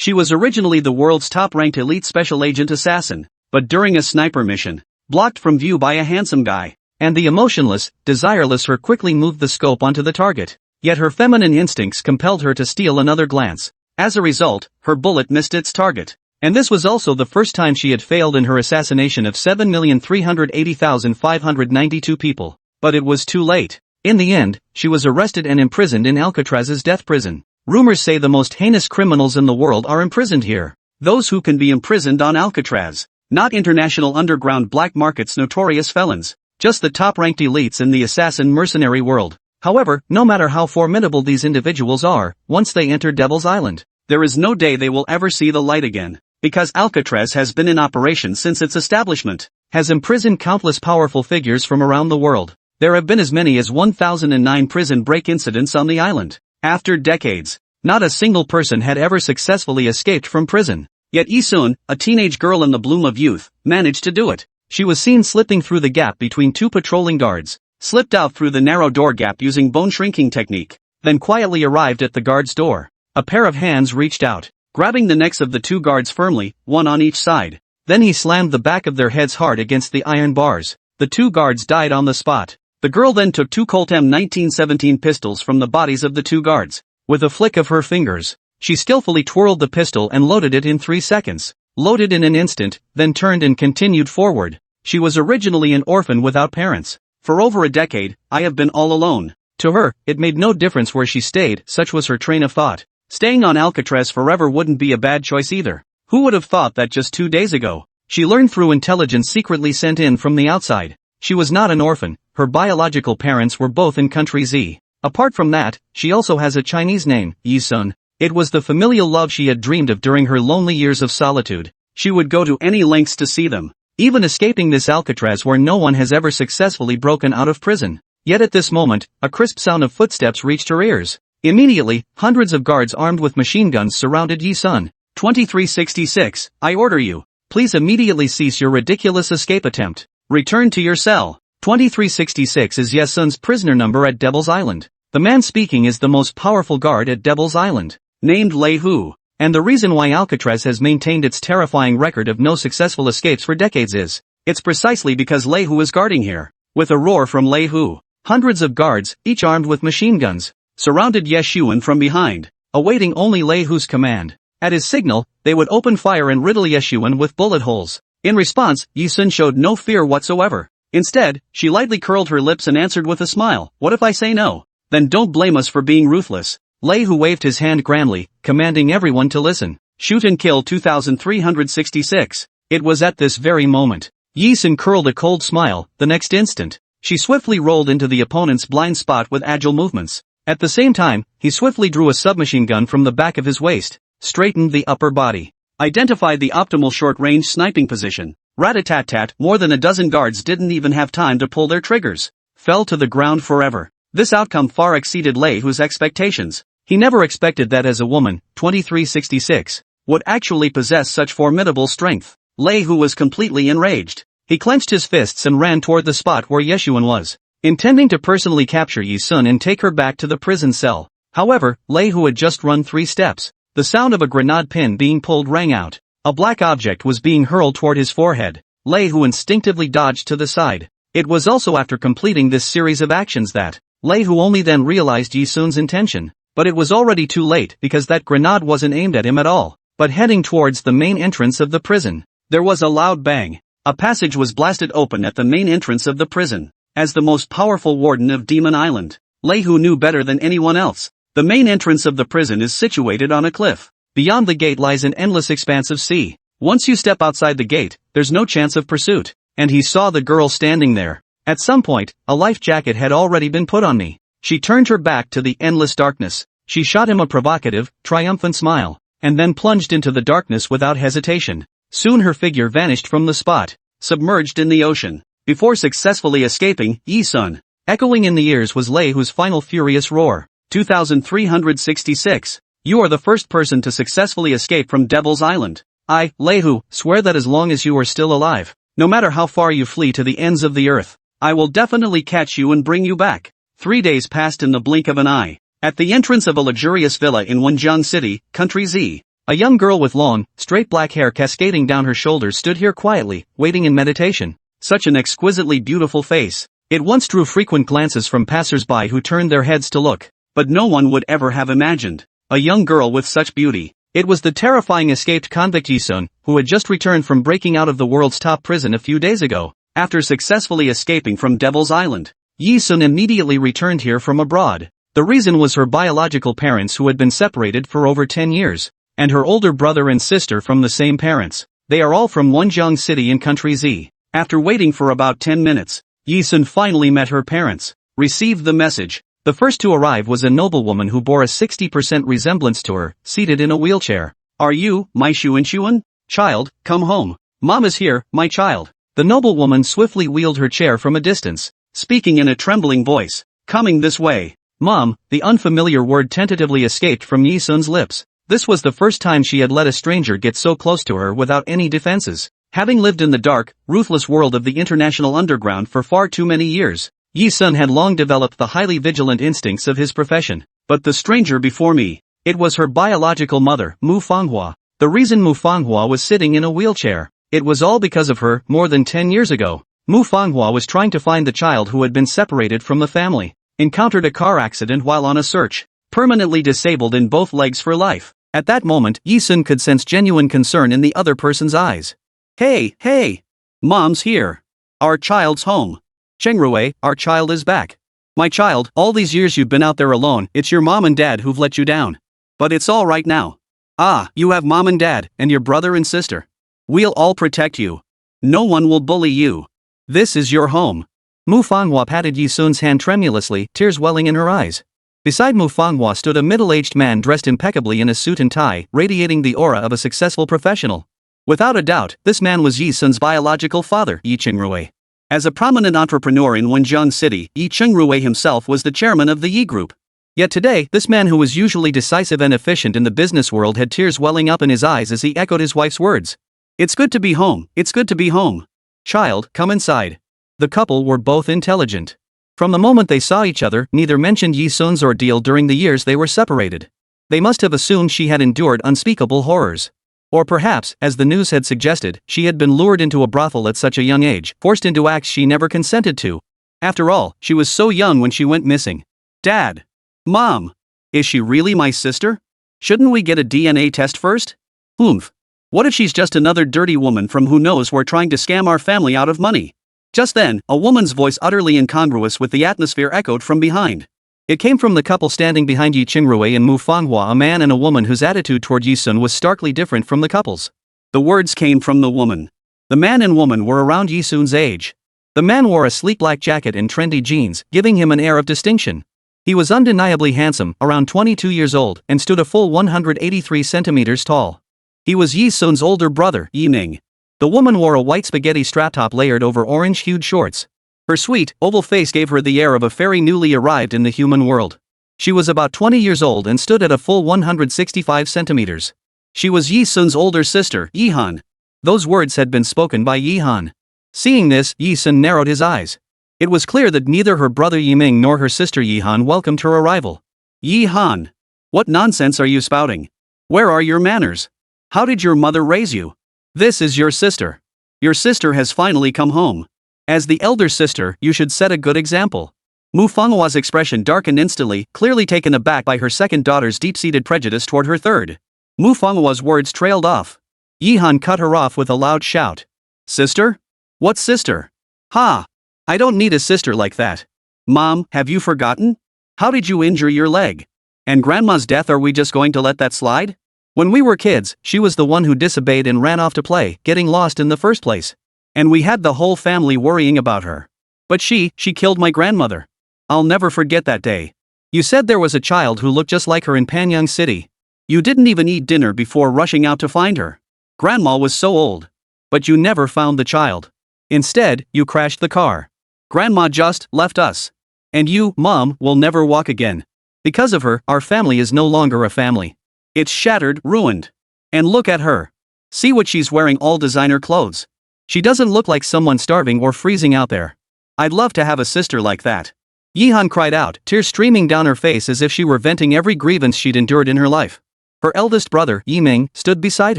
She was originally the world's top-ranked elite special agent assassin, but during a sniper mission, blocked from view by a handsome guy, and the emotionless, desireless her quickly moved the scope onto the target. Yet her feminine instincts compelled her to steal another glance. As a result, her bullet missed its target. And this was also the first time she had failed in her assassination of 7,380,592 people. But it was too late. In the end, she was arrested and imprisoned in Alcatraz's death prison. Rumors say the most heinous criminals in the world are imprisoned here. Those who can be imprisoned on Alcatraz. Not international underground black market's notorious felons. Just the top-ranked elites in the assassin mercenary world. However, no matter how formidable these individuals are, once they enter Devil's Island, there is no day they will ever see the light again. Because Alcatraz has been in operation since its establishment, has imprisoned countless powerful figures from around the world. There have been as many as 1,009 prison break incidents on the island. After decades, not a single person had ever successfully escaped from prison. Yet Xunxun, a teenage girl in the bloom of youth, managed to do it. She was seen slipping through the gap between two patrolling guards, slipped out through the narrow door gap using bone shrinking technique, then quietly arrived at the guard's door. A pair of hands reached out, grabbing the necks of the two guards firmly, one on each side. Then he slammed the back of their heads hard against the iron bars. The two guards died on the spot. The girl then took two Colt M1917 pistols from the bodies of the two guards. With a flick of her fingers, she skillfully twirled the pistol and loaded it in 3 seconds. Loaded in an instant, then turned and continued forward. She was originally an orphan without parents. For over a decade, I have been all alone. To her, it made no difference where she stayed, such was her train of thought. Staying on Alcatraz forever wouldn't be a bad choice either. Who would have thought that just 2 days ago? She learned through intelligence secretly sent in from the outside. She was not an orphan, her biological parents were both in Country Z. Apart from that, she also has a Chinese name, Xunxun. It was the familial love she had dreamed of during her lonely years of solitude. She would go to any lengths to see them, even escaping this Alcatraz where no one has ever successfully broken out of prison. Yet at this moment, a crisp sound of footsteps reached her ears. Immediately, hundreds of guards armed with machine guns surrounded Xunxun. 2366, I order you. Please immediately cease your ridiculous escape attempt. Return to your cell. 2366 is Xunxun's prisoner number at Devil's Island. The man speaking is the most powerful guard at Devil's Island, named Lei Hu. And the reason why Alcatraz has maintained its terrifying record of no successful escapes for decades is, it's precisely because Lei Hu is guarding here. With a roar from Lei Hu, hundreds of guards, each armed with machine guns, surrounded Yeshuan from behind, awaiting only Lei Hu's command. At his signal, they would open fire and riddle Yeshuan with bullet holes. In response, Xunxun showed no fear whatsoever. Instead, she lightly curled her lips and answered with a smile, "What if I say no? Then don't blame us for being ruthless." Lei Hu waved his hand grandly, commanding everyone to listen. Shoot and kill 2366. It was at this very moment. Xunxun curled a cold smile. The next instant, she swiftly rolled into the opponent's blind spot with agile movements. At the same time, he swiftly drew a submachine gun from the back of his waist, straightened the upper body, identified the optimal short-range sniping position. Rat-a-tat-tat, more than a dozen guards didn't even have time to pull their triggers. Fell to the ground forever. This outcome far exceeded Lei Hu's expectations. He never expected that as a woman, 2366, would actually possess such formidable strength. Lei Hu was completely enraged. He clenched his fists and ran toward the spot where Yeshuan was, intending to personally capture Xunxun and take her back to the prison cell. However, Lei Hu had just run 3 steps. The sound of a grenade pin being pulled rang out. A black object was being hurled toward his forehead. Lei Hu instinctively dodged to the side. It was also after completing this series of actions that Lei Hu only then realized Xunxun's intention. But it was already too late because that grenade wasn't aimed at him at all, but heading towards the main entrance of the prison. There was a loud bang. A passage was blasted open at the main entrance of the prison. As the most powerful warden of Demon Island, Lei Hu knew better than anyone else. The main entrance of the prison is situated on a cliff. Beyond the gate lies an endless expanse of sea. Once you step outside the gate, there's no chance of pursuit. And he saw the girl standing there. At some point, a life jacket had already been put on me. She turned her back to the endless darkness. She shot him a provocative, triumphant smile, and then plunged into the darkness without hesitation. Soon her figure vanished from the spot, submerged in the ocean. Before successfully escaping, Xunxun. Echoing in the ears was Lei Hu's final furious roar. 2366. You are the first person to successfully escape from Devil's Island. I, Lei Hu, swear that as long as you are still alive, no matter how far you flee to the ends of the earth, I will definitely catch you and bring you back. 3 days passed in the blink of an eye. At the entrance of a luxurious villa in Wenjiang City, Country Z, A young girl with long, straight black hair cascading down her shoulders stood here quietly, waiting in meditation. Such an exquisitely beautiful face. It once drew frequent glances from passers-by who turned their heads to look. But no one would ever have imagined a young girl with such beauty. It was the terrifying escaped convict Xunxun, who had just returned from breaking out of the world's top prison a few days ago. After successfully escaping from Devil's Island, Xunxun immediately returned here from abroad. The reason was her biological parents who had been separated for over 10 years, and her older brother and sister from the same parents. They are all from Wenzhong City in Country Z. After waiting for about 10 minutes, Xunxun finally met her parents, received the message. The first to arrive was a noblewoman who bore a 60% resemblance to her, seated in a wheelchair. "Are you, my Xunxun? Child, come home. Mom is here, my child." The noblewoman swiftly wheeled her chair from a distance, speaking in a trembling voice. "Coming this way." "Mom," the unfamiliar word tentatively escaped from Xunxun's lips. This was the first time she had let a stranger get so close to her without any defenses. Having lived in the dark, ruthless world of the international underground for far too many years, Xunxun had long developed the highly vigilant instincts of his profession. But the stranger before me, it was her biological mother, Mu Fanghua. The reason Mu Fanghua was sitting in a wheelchair, it was all because of her. More than 10 years ago, Mu Fanghua was trying to find the child who had been separated from the family, encountered a car accident while on a search, permanently disabled in both legs for life. At that moment, Xunxun could sense genuine concern in the other person's eyes. Hey, Mom's here. Our child's home. Chengrui, our child is back. My child, all these years you've been out there alone, it's your mom and dad who've let you down. But it's all right now. Ah, you have mom and dad, and your brother and sister. We'll all protect you. No one will bully you. This is your home." Mu Fanghua patted Xunxun's hand tremulously, tears welling in her eyes. Beside Mu Fanghua stood a middle-aged man dressed impeccably in a suit and tie, radiating the aura of a successful professional. Without a doubt, this man was Xunxun's biological father, Chengrui. As a prominent entrepreneur in Wenzhong City, Chengrui himself was the chairman of the Yi Group. Yet today, this man who was usually decisive and efficient in the business world had tears welling up in his eyes as he echoed his wife's words. "It's good to be home, it's good to be home. Child, come inside." The couple were both intelligent. From the moment they saw each other, neither mentioned Xunxun's ordeal during the years they were separated. They must have assumed she had endured unspeakable horrors. Or perhaps, as the news had suggested, she had been lured into a brothel at such a young age, forced into acts she never consented to. After all, she was so young when she went missing. "Dad! Mom! Is she really my sister? Shouldn't we get a DNA test first? Oomph! What if she's just another dirty woman from who knows where trying to scam our family out of money?" Just then, a woman's voice utterly incongruous with the atmosphere echoed from behind. It came from the couple standing behind Chengrui and Mu Fanghua, a man and a woman whose attitude toward Xunxun was starkly different from the couple's. The words came from the woman. The man and woman were around Xunxun's age. The man wore a sleek black jacket and trendy jeans, giving him an air of distinction. He was undeniably handsome, around 22 years old, and stood a full 183 centimeters tall. He was Xunxun's older brother, Ning. The woman wore a white spaghetti strap top layered over orange-hued shorts. Her sweet, oval face gave her the air of a fairy newly arrived in the human world. She was about 20 years old and stood at a full 165 centimeters. She was Xunxun's older sister, Yihan. Those words had been spoken by Yihan. Seeing this, Xunxun narrowed his eyes. It was clear that neither her brother Yiming nor her sister Yihan welcomed her arrival. "Yihan! What nonsense are you spouting? Where are your manners? How did your mother raise you? This is your sister. Your sister has finally come home. As the elder sister, you should set a good example." Mu Fanghua's expression darkened instantly, clearly taken aback by her second daughter's deep-seated prejudice toward her third. Mu Fanghua's words trailed off. Yihan cut her off with a loud shout. "Sister? What sister? Ha! I don't need a sister like that. Mom, have you forgotten? How did you injure your leg? And Grandma's death, are we just going to let that slide? When we were kids, she was the one who disobeyed and ran off to play, getting lost in the first place. And we had the whole family worrying about her. But she killed my grandmother. I'll never forget that day. You said there was a child who looked just like her in Panyang City. You didn't even eat dinner before rushing out to find her. Grandma was so old. But you never found the child. Instead, you crashed the car. Grandma just left us. And you, Mom, will never walk again. Because of her, our family is no longer a family. It's shattered, ruined. And look at her. See what she's wearing, all designer clothes. She doesn't look like someone starving or freezing out there. I'd love to have a sister like that." Yihan cried out, tears streaming down her face as if she were venting every grievance she'd endured in her life. Her eldest brother, Yiming, stood beside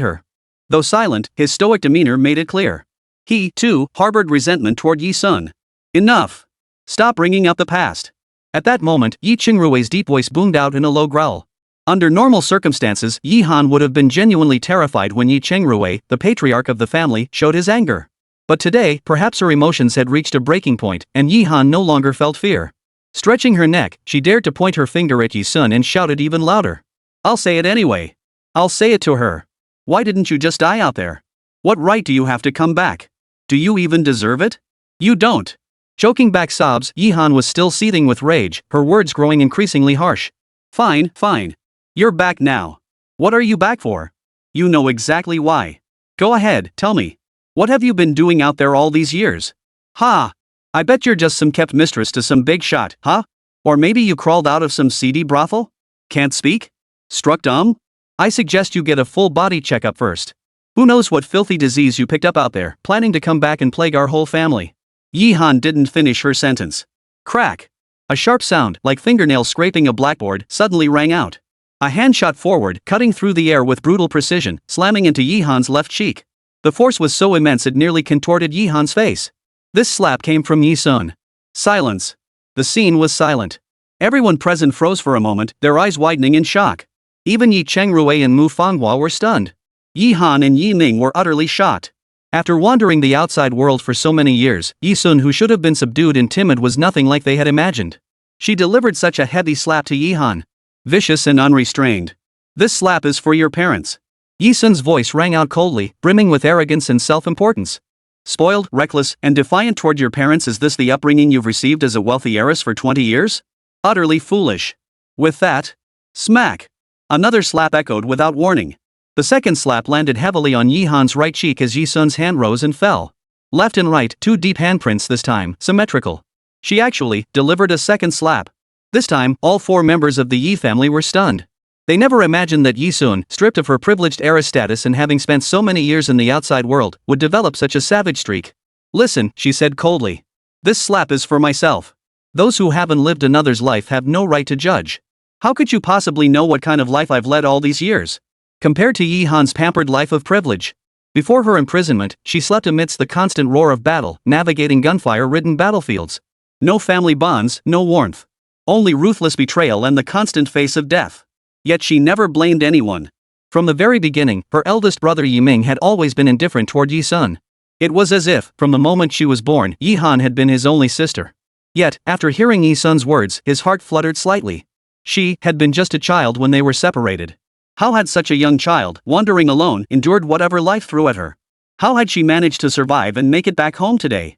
her. Though silent, his stoic demeanor made it clear. He, too, harbored resentment toward Yi Sun. Enough! Stop bringing up the past. At that moment, Yi Qingrui's deep voice boomed out in a low growl. Under normal circumstances, Yi Han would have been genuinely terrified when Yi Qingrui, the patriarch of the family, showed his anger. But today, perhaps her emotions had reached a breaking point, and Yi Han no longer felt fear. Stretching her neck, she dared to point her finger at Yi Sun and shouted even louder. I'll say it anyway. I'll say it to her. Why didn't you just die out there? What right do you have to come back? Do you even deserve it? You don't. Choking back sobs, Yi Han was still seething with rage, her words growing increasingly harsh. Fine, fine. You're back now. What are you back for? You know exactly why. Go ahead, tell me. What have you been doing out there all these years? Ha! I bet you're just some kept mistress to some big shot, huh? Or maybe you crawled out of some seedy brothel? Can't speak? Struck dumb? I suggest you get a full body checkup first. Who knows what filthy disease you picked up out there, planning to come back and plague our whole family. Yi Han didn't finish her sentence. Crack! A sharp sound, like fingernails scraping a blackboard, suddenly rang out. A hand shot forward, cutting through the air with brutal precision, slamming into Yi Han's left cheek. The force was so immense it nearly contorted Yi Han's face. This slap came from Yi Sun. Silence. The scene was silent. Everyone present froze for a moment, their eyes widening in shock. Even Yi Qingrui and Mu Fanghua were stunned. Yi Han and Yi Ming were utterly shocked. After wandering the outside world for so many years, Yi Sun, who should have been subdued and timid, was nothing like they had imagined. She delivered such a heavy slap to Yi Han. Vicious and unrestrained. This slap is for your parents. Yi Sun's voice rang out coldly, brimming with arrogance and self-importance. Spoiled, reckless, and defiant toward your parents, is this the upbringing you've received as a wealthy heiress for 20 years? Utterly foolish. With that, smack! Another slap echoed without warning. The second slap landed heavily on Yi Han's right cheek as Yi Sun's hand rose and fell. Left and right, two deep handprints this time, symmetrical. She actually delivered a second slap. This time, all four members of the Yi family were stunned. They never imagined that Yi Sun, stripped of her privileged heiress status and having spent so many years in the outside world, would develop such a savage streak. Listen, she said coldly. This slap is for myself. Those who haven't lived another's life have no right to judge. How could you possibly know what kind of life I've led all these years? Compared to Yi Han's pampered life of privilege. Before her imprisonment, she slept amidst the constant roar of battle, navigating gunfire-ridden battlefields. No family bonds, no warmth. Only ruthless betrayal and the constant face of death. Yet she never blamed anyone. From the very beginning, her eldest brother Yiming had always been indifferent toward Yi Sun. It was as if, from the moment she was born, Yi Han had been his only sister. Yet, after hearing Yi Sun's words, his heart fluttered slightly. She had been just a child when they were separated. How had such a young child, wandering alone, endured whatever life threw at her? How had she managed to survive and make it back home today?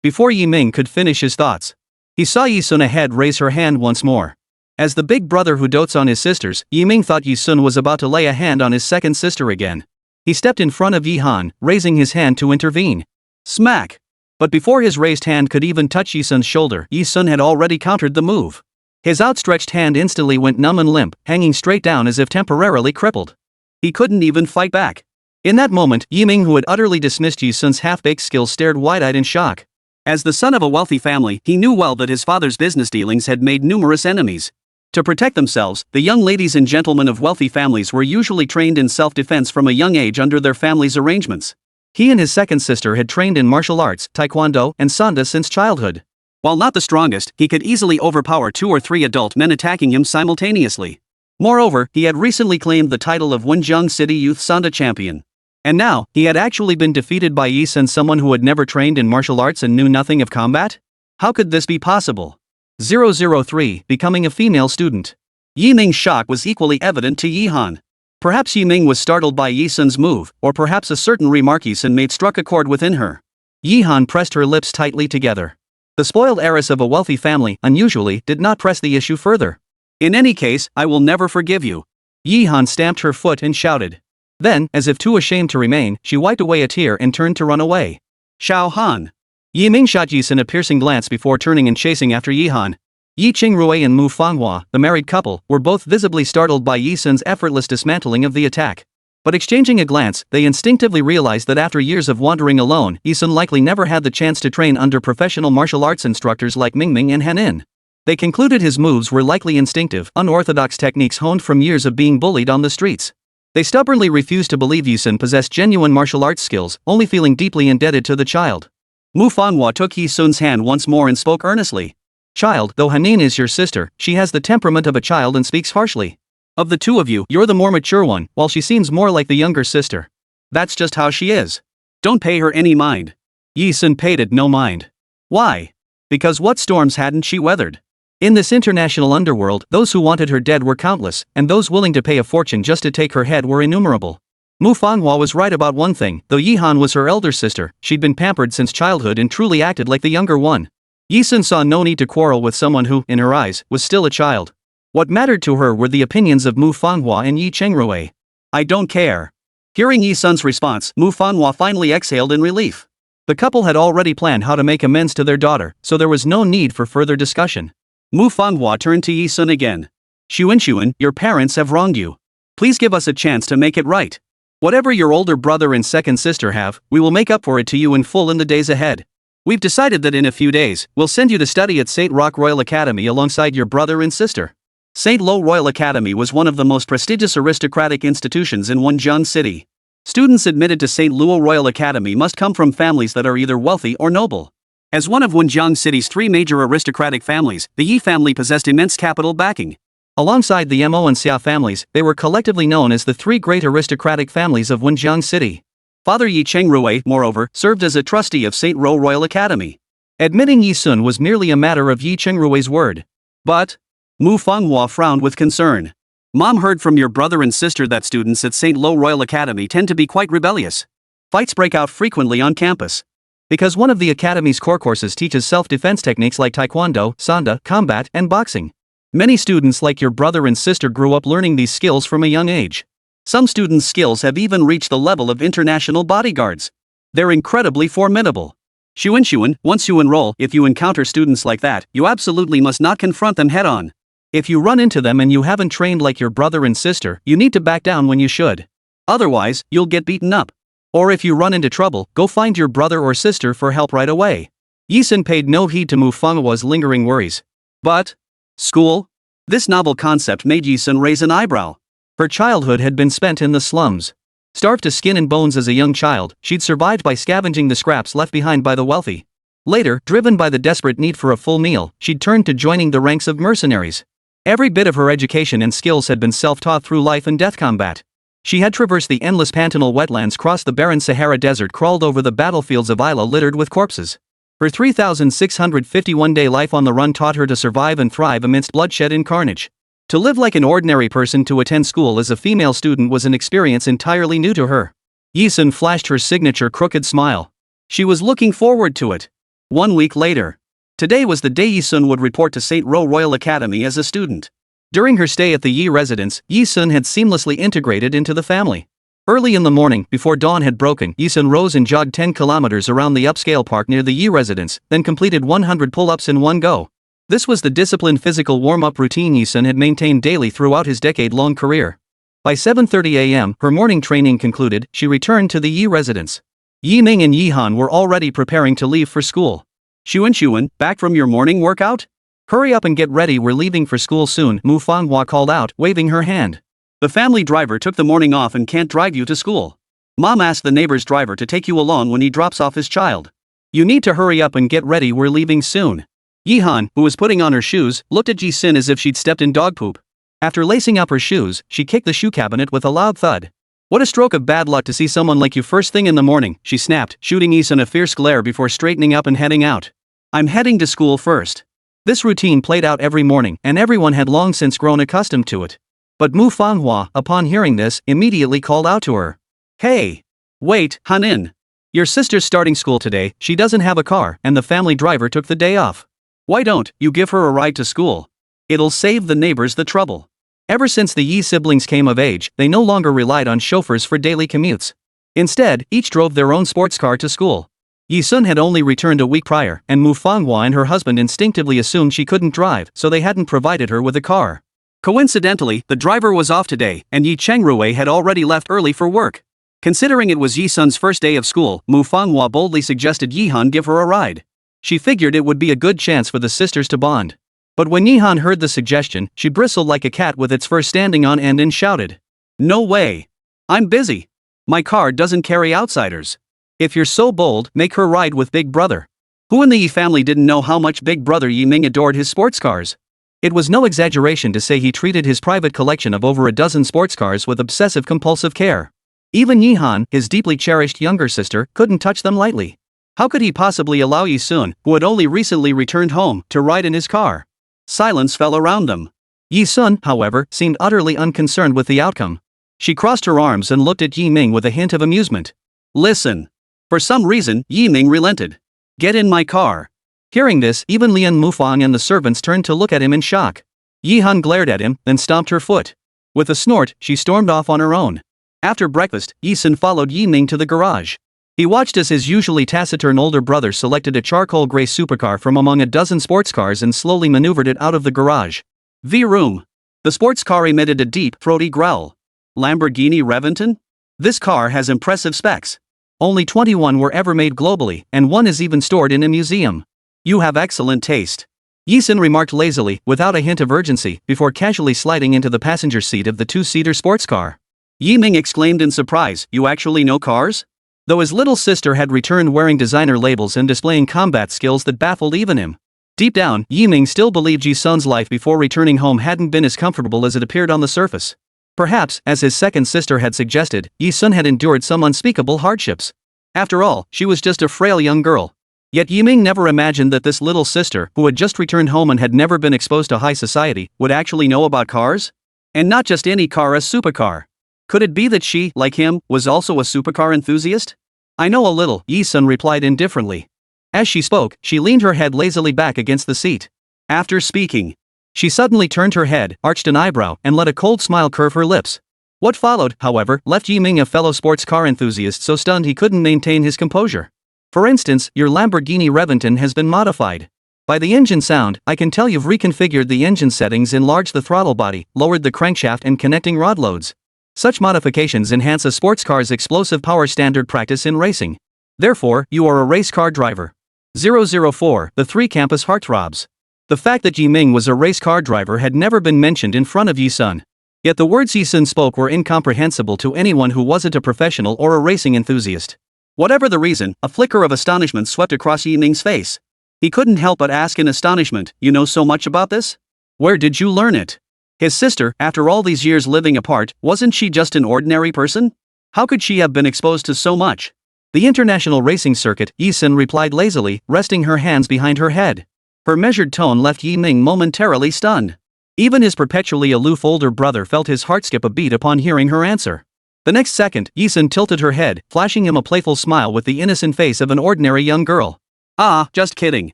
Before Yiming could finish his thoughts, he saw Yi Sun ahead raise her hand once more. As the big brother who dotes on his sisters, Yiming thought Yi Sun was about to lay a hand on his second sister again. He stepped in front of Yi Han, raising his hand to intervene. Smack! But before his raised hand could even touch Yi Sun's shoulder, Yi Sun had already countered the move. His outstretched hand instantly went numb and limp, hanging straight down as if temporarily crippled. He couldn't even fight back. In that moment, Yiming, who had utterly dismissed Yi Sun's half-baked skills, stared wide-eyed in shock. As the son of a wealthy family, he knew well that his father's business dealings had made numerous enemies. To protect themselves, the young ladies and gentlemen of wealthy families were usually trained in self-defense from a young age under their family's arrangements. He and his second sister had trained in martial arts, taekwondo, and sanda since childhood. While not the strongest, he could easily overpower 2 or 3 adult men attacking him simultaneously. Moreover, he had recently claimed the title of Wenzhong City Youth Sanda Champion. And now, he had actually been defeated by Yi Sun, someone who had never trained in martial arts and knew nothing of combat? How could this be possible? 003, becoming a female student. Yiming's shock was equally evident to Yi Han. Perhaps Yiming was startled by Yi Sun's move, or perhaps a certain remark Yi Sun made struck a chord within her. Yi Han pressed her lips tightly together. The spoiled heiress of a wealthy family, unusually, did not press the issue further. In any case, I will never forgive you. Yi Han stamped her foot and shouted. Then, as if too ashamed to remain, she wiped away a tear and turned to run away. Xiao Han. Yiming shot Yi Sun a piercing glance before turning and chasing after Yi Han. Yi Qingrui and Mu Fanghua, the married couple, were both visibly startled by Yi Sun's effortless dismantling of the attack. But exchanging a glance, they instinctively realized that after years of wandering alone, Yi Sun likely never had the chance to train under professional martial arts instructors like Mingming and Hanin. They concluded his moves were likely instinctive, unorthodox techniques honed from years of being bullied on the streets. They stubbornly refused to believe Yi-sun possessed genuine martial arts skills, only feeling deeply indebted to the child. Mu Fanhua took Yi-sun's hand once more and spoke earnestly. Child, though Hanin is your sister, she has the temperament of a child and speaks harshly. Of the two of you, you're the more mature one, while she seems more like the younger sister. That's just how she is. Don't pay her any mind. Yi-sun paid it no mind. Why? Because what storms hadn't she weathered? In this international underworld, those who wanted her dead were countless, and those willing to pay a fortune just to take her head were innumerable. Mu Fanhua was right about one thing: though Yi Han was her elder sister, she'd been pampered since childhood and truly acted like the younger one. Yi-sun saw no need to quarrel with someone who, in her eyes, was still a child. What mattered to her were the opinions of Mu Fanhua and Yi Chengrui. I don't care. Hearing Yi-sun's response, Mu Fanhua finally exhaled in relief. The couple had already planned how to make amends to their daughter, so there was no need for further discussion. Mu Fanhua turned to Yi-sun again. Xunxun, your parents have wronged you. Please give us a chance to make it right. Whatever your older brother and second sister have, we will make up for it to you in full in the days ahead. We've decided that in a few days, we'll send you to study at St. Rock Royal Academy alongside your brother and sister. St. Lo Royal Academy was one of the most prestigious aristocratic institutions in Xunxun City. Students admitted to St. Luo Royal Academy must come from families that are either wealthy or noble. As one of Xunxun City's three major aristocratic families, the Yi family possessed immense capital backing. Alongside the Mo and Xia families, they were collectively known as the three great aristocratic families of Xunxun City. Father Yi Chengrui, moreover, served as a trustee of St. Ro Royal Academy. Admitting Yi-sun was merely a matter of Yi Chengrui's word. But Mu Fanhua frowned with concern. Mom heard from your brother and sister that students at St. Lo Royal Academy tend to be quite rebellious. Fights break out frequently on campus. Because one of the academy's core courses teaches self-defense techniques like taekwondo, sanda, combat, and boxing. Many students like your brother and sister grew up learning these skills from a young age. Some students' skills have even reached the level of international bodyguards. They're incredibly formidable. Xunxun, once you enroll, if you encounter students like that, you absolutely must not confront them head-on. If you run into them and you haven't trained like your brother and sister, you need to back down when you should. Otherwise, you'll get beaten up. Or if you run into trouble, go find your brother or sister for help right away. Yi-sun paid no heed to Mu Fanghua's lingering worries. But school? This novel concept made Yi-sun raise an eyebrow. Her childhood had been spent in the slums. Starved to skin and bones as a young child, she'd survived by scavenging the scraps left behind by the wealthy. Later, driven by the desperate need for a full meal, she'd turned to joining the ranks of mercenaries. Every bit of her education and skills had been self-taught through life and death combat. She had traversed the endless pantanal wetlands, crossed the barren Sahara Desert, crawled over the battlefields of Isla littered with corpses. Her 3,651-day life on the run taught her to survive and thrive amidst bloodshed and carnage. To live like an ordinary person, to attend school as a female student, was an experience entirely new to her. Yi-sun flashed her signature crooked smile. She was looking forward to it. 1 week later. Today was the day Yi-sun would report to St. Ro Royal Academy as a student. During her stay at the Yi residence, Yi-sun had seamlessly integrated into the family. Early in the morning, before dawn had broken, Yi-sun rose and jogged 10 kilometers around the upscale park near the Yi residence, then completed 100 pull-ups in one go. This was the disciplined physical warm-up routine Yi-sun had maintained daily throughout his decade-long career. By 7:30 a.m., her morning training concluded, she returned to the Yi residence. Yi Ming and Yi Han were already preparing to leave for school. Xunxun, back from your morning workout? Hurry up and get ready, we're leaving for school soon, Mu Fanhua called out, waving her hand. The family driver took the morning off and can't drive you to school. Mom asked the neighbor's driver to take you along when he drops off his child. You need to hurry up and get ready, we're leaving soon. Yi Han, who was putting on her shoes, looked at Ji-sun as if she'd stepped in dog poop. After lacing up her shoes, she kicked the shoe cabinet with a loud thud. What a stroke of bad luck to see someone like you first thing in the morning, she snapped, shooting Yi-sun a fierce glare before straightening up and heading out. I'm heading to school first. This routine played out every morning, and everyone had long since grown accustomed to it. But Mu Fanhua, upon hearing this, immediately called out to her. Hey! Wait, Hanin. Your sister's starting school today, she doesn't have a car, and the family driver took the day off. Why don't you give her a ride to school? It'll save the neighbors the trouble. Ever since the Yi siblings came of age, they no longer relied on chauffeurs for daily commutes. Instead, each drove their own sports car to school. Yi-sun had only returned a week prior, and Mu Fanhua and her husband instinctively assumed she couldn't drive, so they hadn't provided her with a car. Coincidentally, the driver was off today, and Yi Chengrui had already left early for work. Considering it was Yi-sun's first day of school, Mu Fanhua boldly suggested Yi Han give her a ride. She figured it would be a good chance for the sisters to bond. But when Yi Han heard the suggestion, she bristled like a cat with its fur standing on end and shouted, "No way! I'm busy. My car doesn't carry outsiders. If you're so bold, make her ride with Big Brother." Who in the Yi family didn't know how much Big Brother Yi Ming adored his sports cars? It was no exaggeration to say he treated his private collection of over a dozen sports cars with obsessive-compulsive care. Even Yi Han, his deeply cherished younger sister, couldn't touch them lightly. How could he possibly allow Yi Sun, who had only recently returned home, to ride in his car? Silence fell around them. Yi Sun, however, seemed utterly unconcerned with the outcome. She crossed her arms and looked at Yi Ming with a hint of amusement. "Listen." For some reason, Yi Ming relented. "Get in my car." Hearing this, even Lian Mufang and the servants turned to look at him in shock. Yi Han glared at him, then stomped her foot. With a snort, she stormed off on her own. After breakfast, Yi Sun followed Yi Ming to the garage. He watched as his usually taciturn older brother selected a charcoal gray supercar from among a dozen sports cars and slowly maneuvered it out of the garage. V-room. The sports car emitted a deep, throaty growl. Lamborghini Reventon? This car has impressive specs. Only 21 were ever made globally, and one is even stored in a museum. You have excellent taste. Yi Sun remarked lazily, without a hint of urgency, before casually sliding into the passenger seat of the two-seater sports car. Yi Ming exclaimed in surprise, "You actually know cars?" Though his little sister had returned wearing designer labels and displaying combat skills that baffled even him. Deep down, Yi Ming still believed Yi Sun's life before returning home hadn't been as comfortable as it appeared on the surface. Perhaps, as his second sister had suggested, Yi Sun had endured some unspeakable hardships. After all, she was just a frail young girl. Yet Yi Ming never imagined that this little sister, who had just returned home and had never been exposed to high society, would actually know about cars? And not just any car, a supercar. Could it be that she, like him, was also a supercar enthusiast? "I know a little," Yi Sun replied indifferently. As she spoke, she leaned her head lazily back against the seat. After speaking, she suddenly turned her head, arched an eyebrow, and let a cold smile curve her lips. What followed, however, left Yi Ming, a fellow sports car enthusiast, so stunned he couldn't maintain his composure. "For instance, your Lamborghini Reventon has been modified. By the engine sound, I can tell you've reconfigured the engine settings, enlarged the throttle body, lowered the crankshaft and connecting rod loads. Such modifications enhance a sports car's explosive power, standard practice in racing. Therefore, you are a race car driver." 004, the three campus heartthrobs. The fact that Yi Ming was a race car driver had never been mentioned in front of Yi Sun. Yet the words Yi Sun spoke were incomprehensible to anyone who wasn't a professional or a racing enthusiast. Whatever the reason, a flicker of astonishment swept across Yi Ming's face. He couldn't help but ask in astonishment, "You know so much about this? Where did you learn it?" His sister, after all these years living apart, wasn't she just an ordinary person? How could she have been exposed to so much? "The international racing circuit," Yi Sun replied lazily, resting her hands behind her head. Her measured tone left Yi Ming momentarily stunned. Even his perpetually aloof older brother felt his heart skip a beat upon hearing her answer. The next second, Yi Sun tilted her head, flashing him a playful smile with the innocent face of an ordinary young girl. "Ah, just kidding.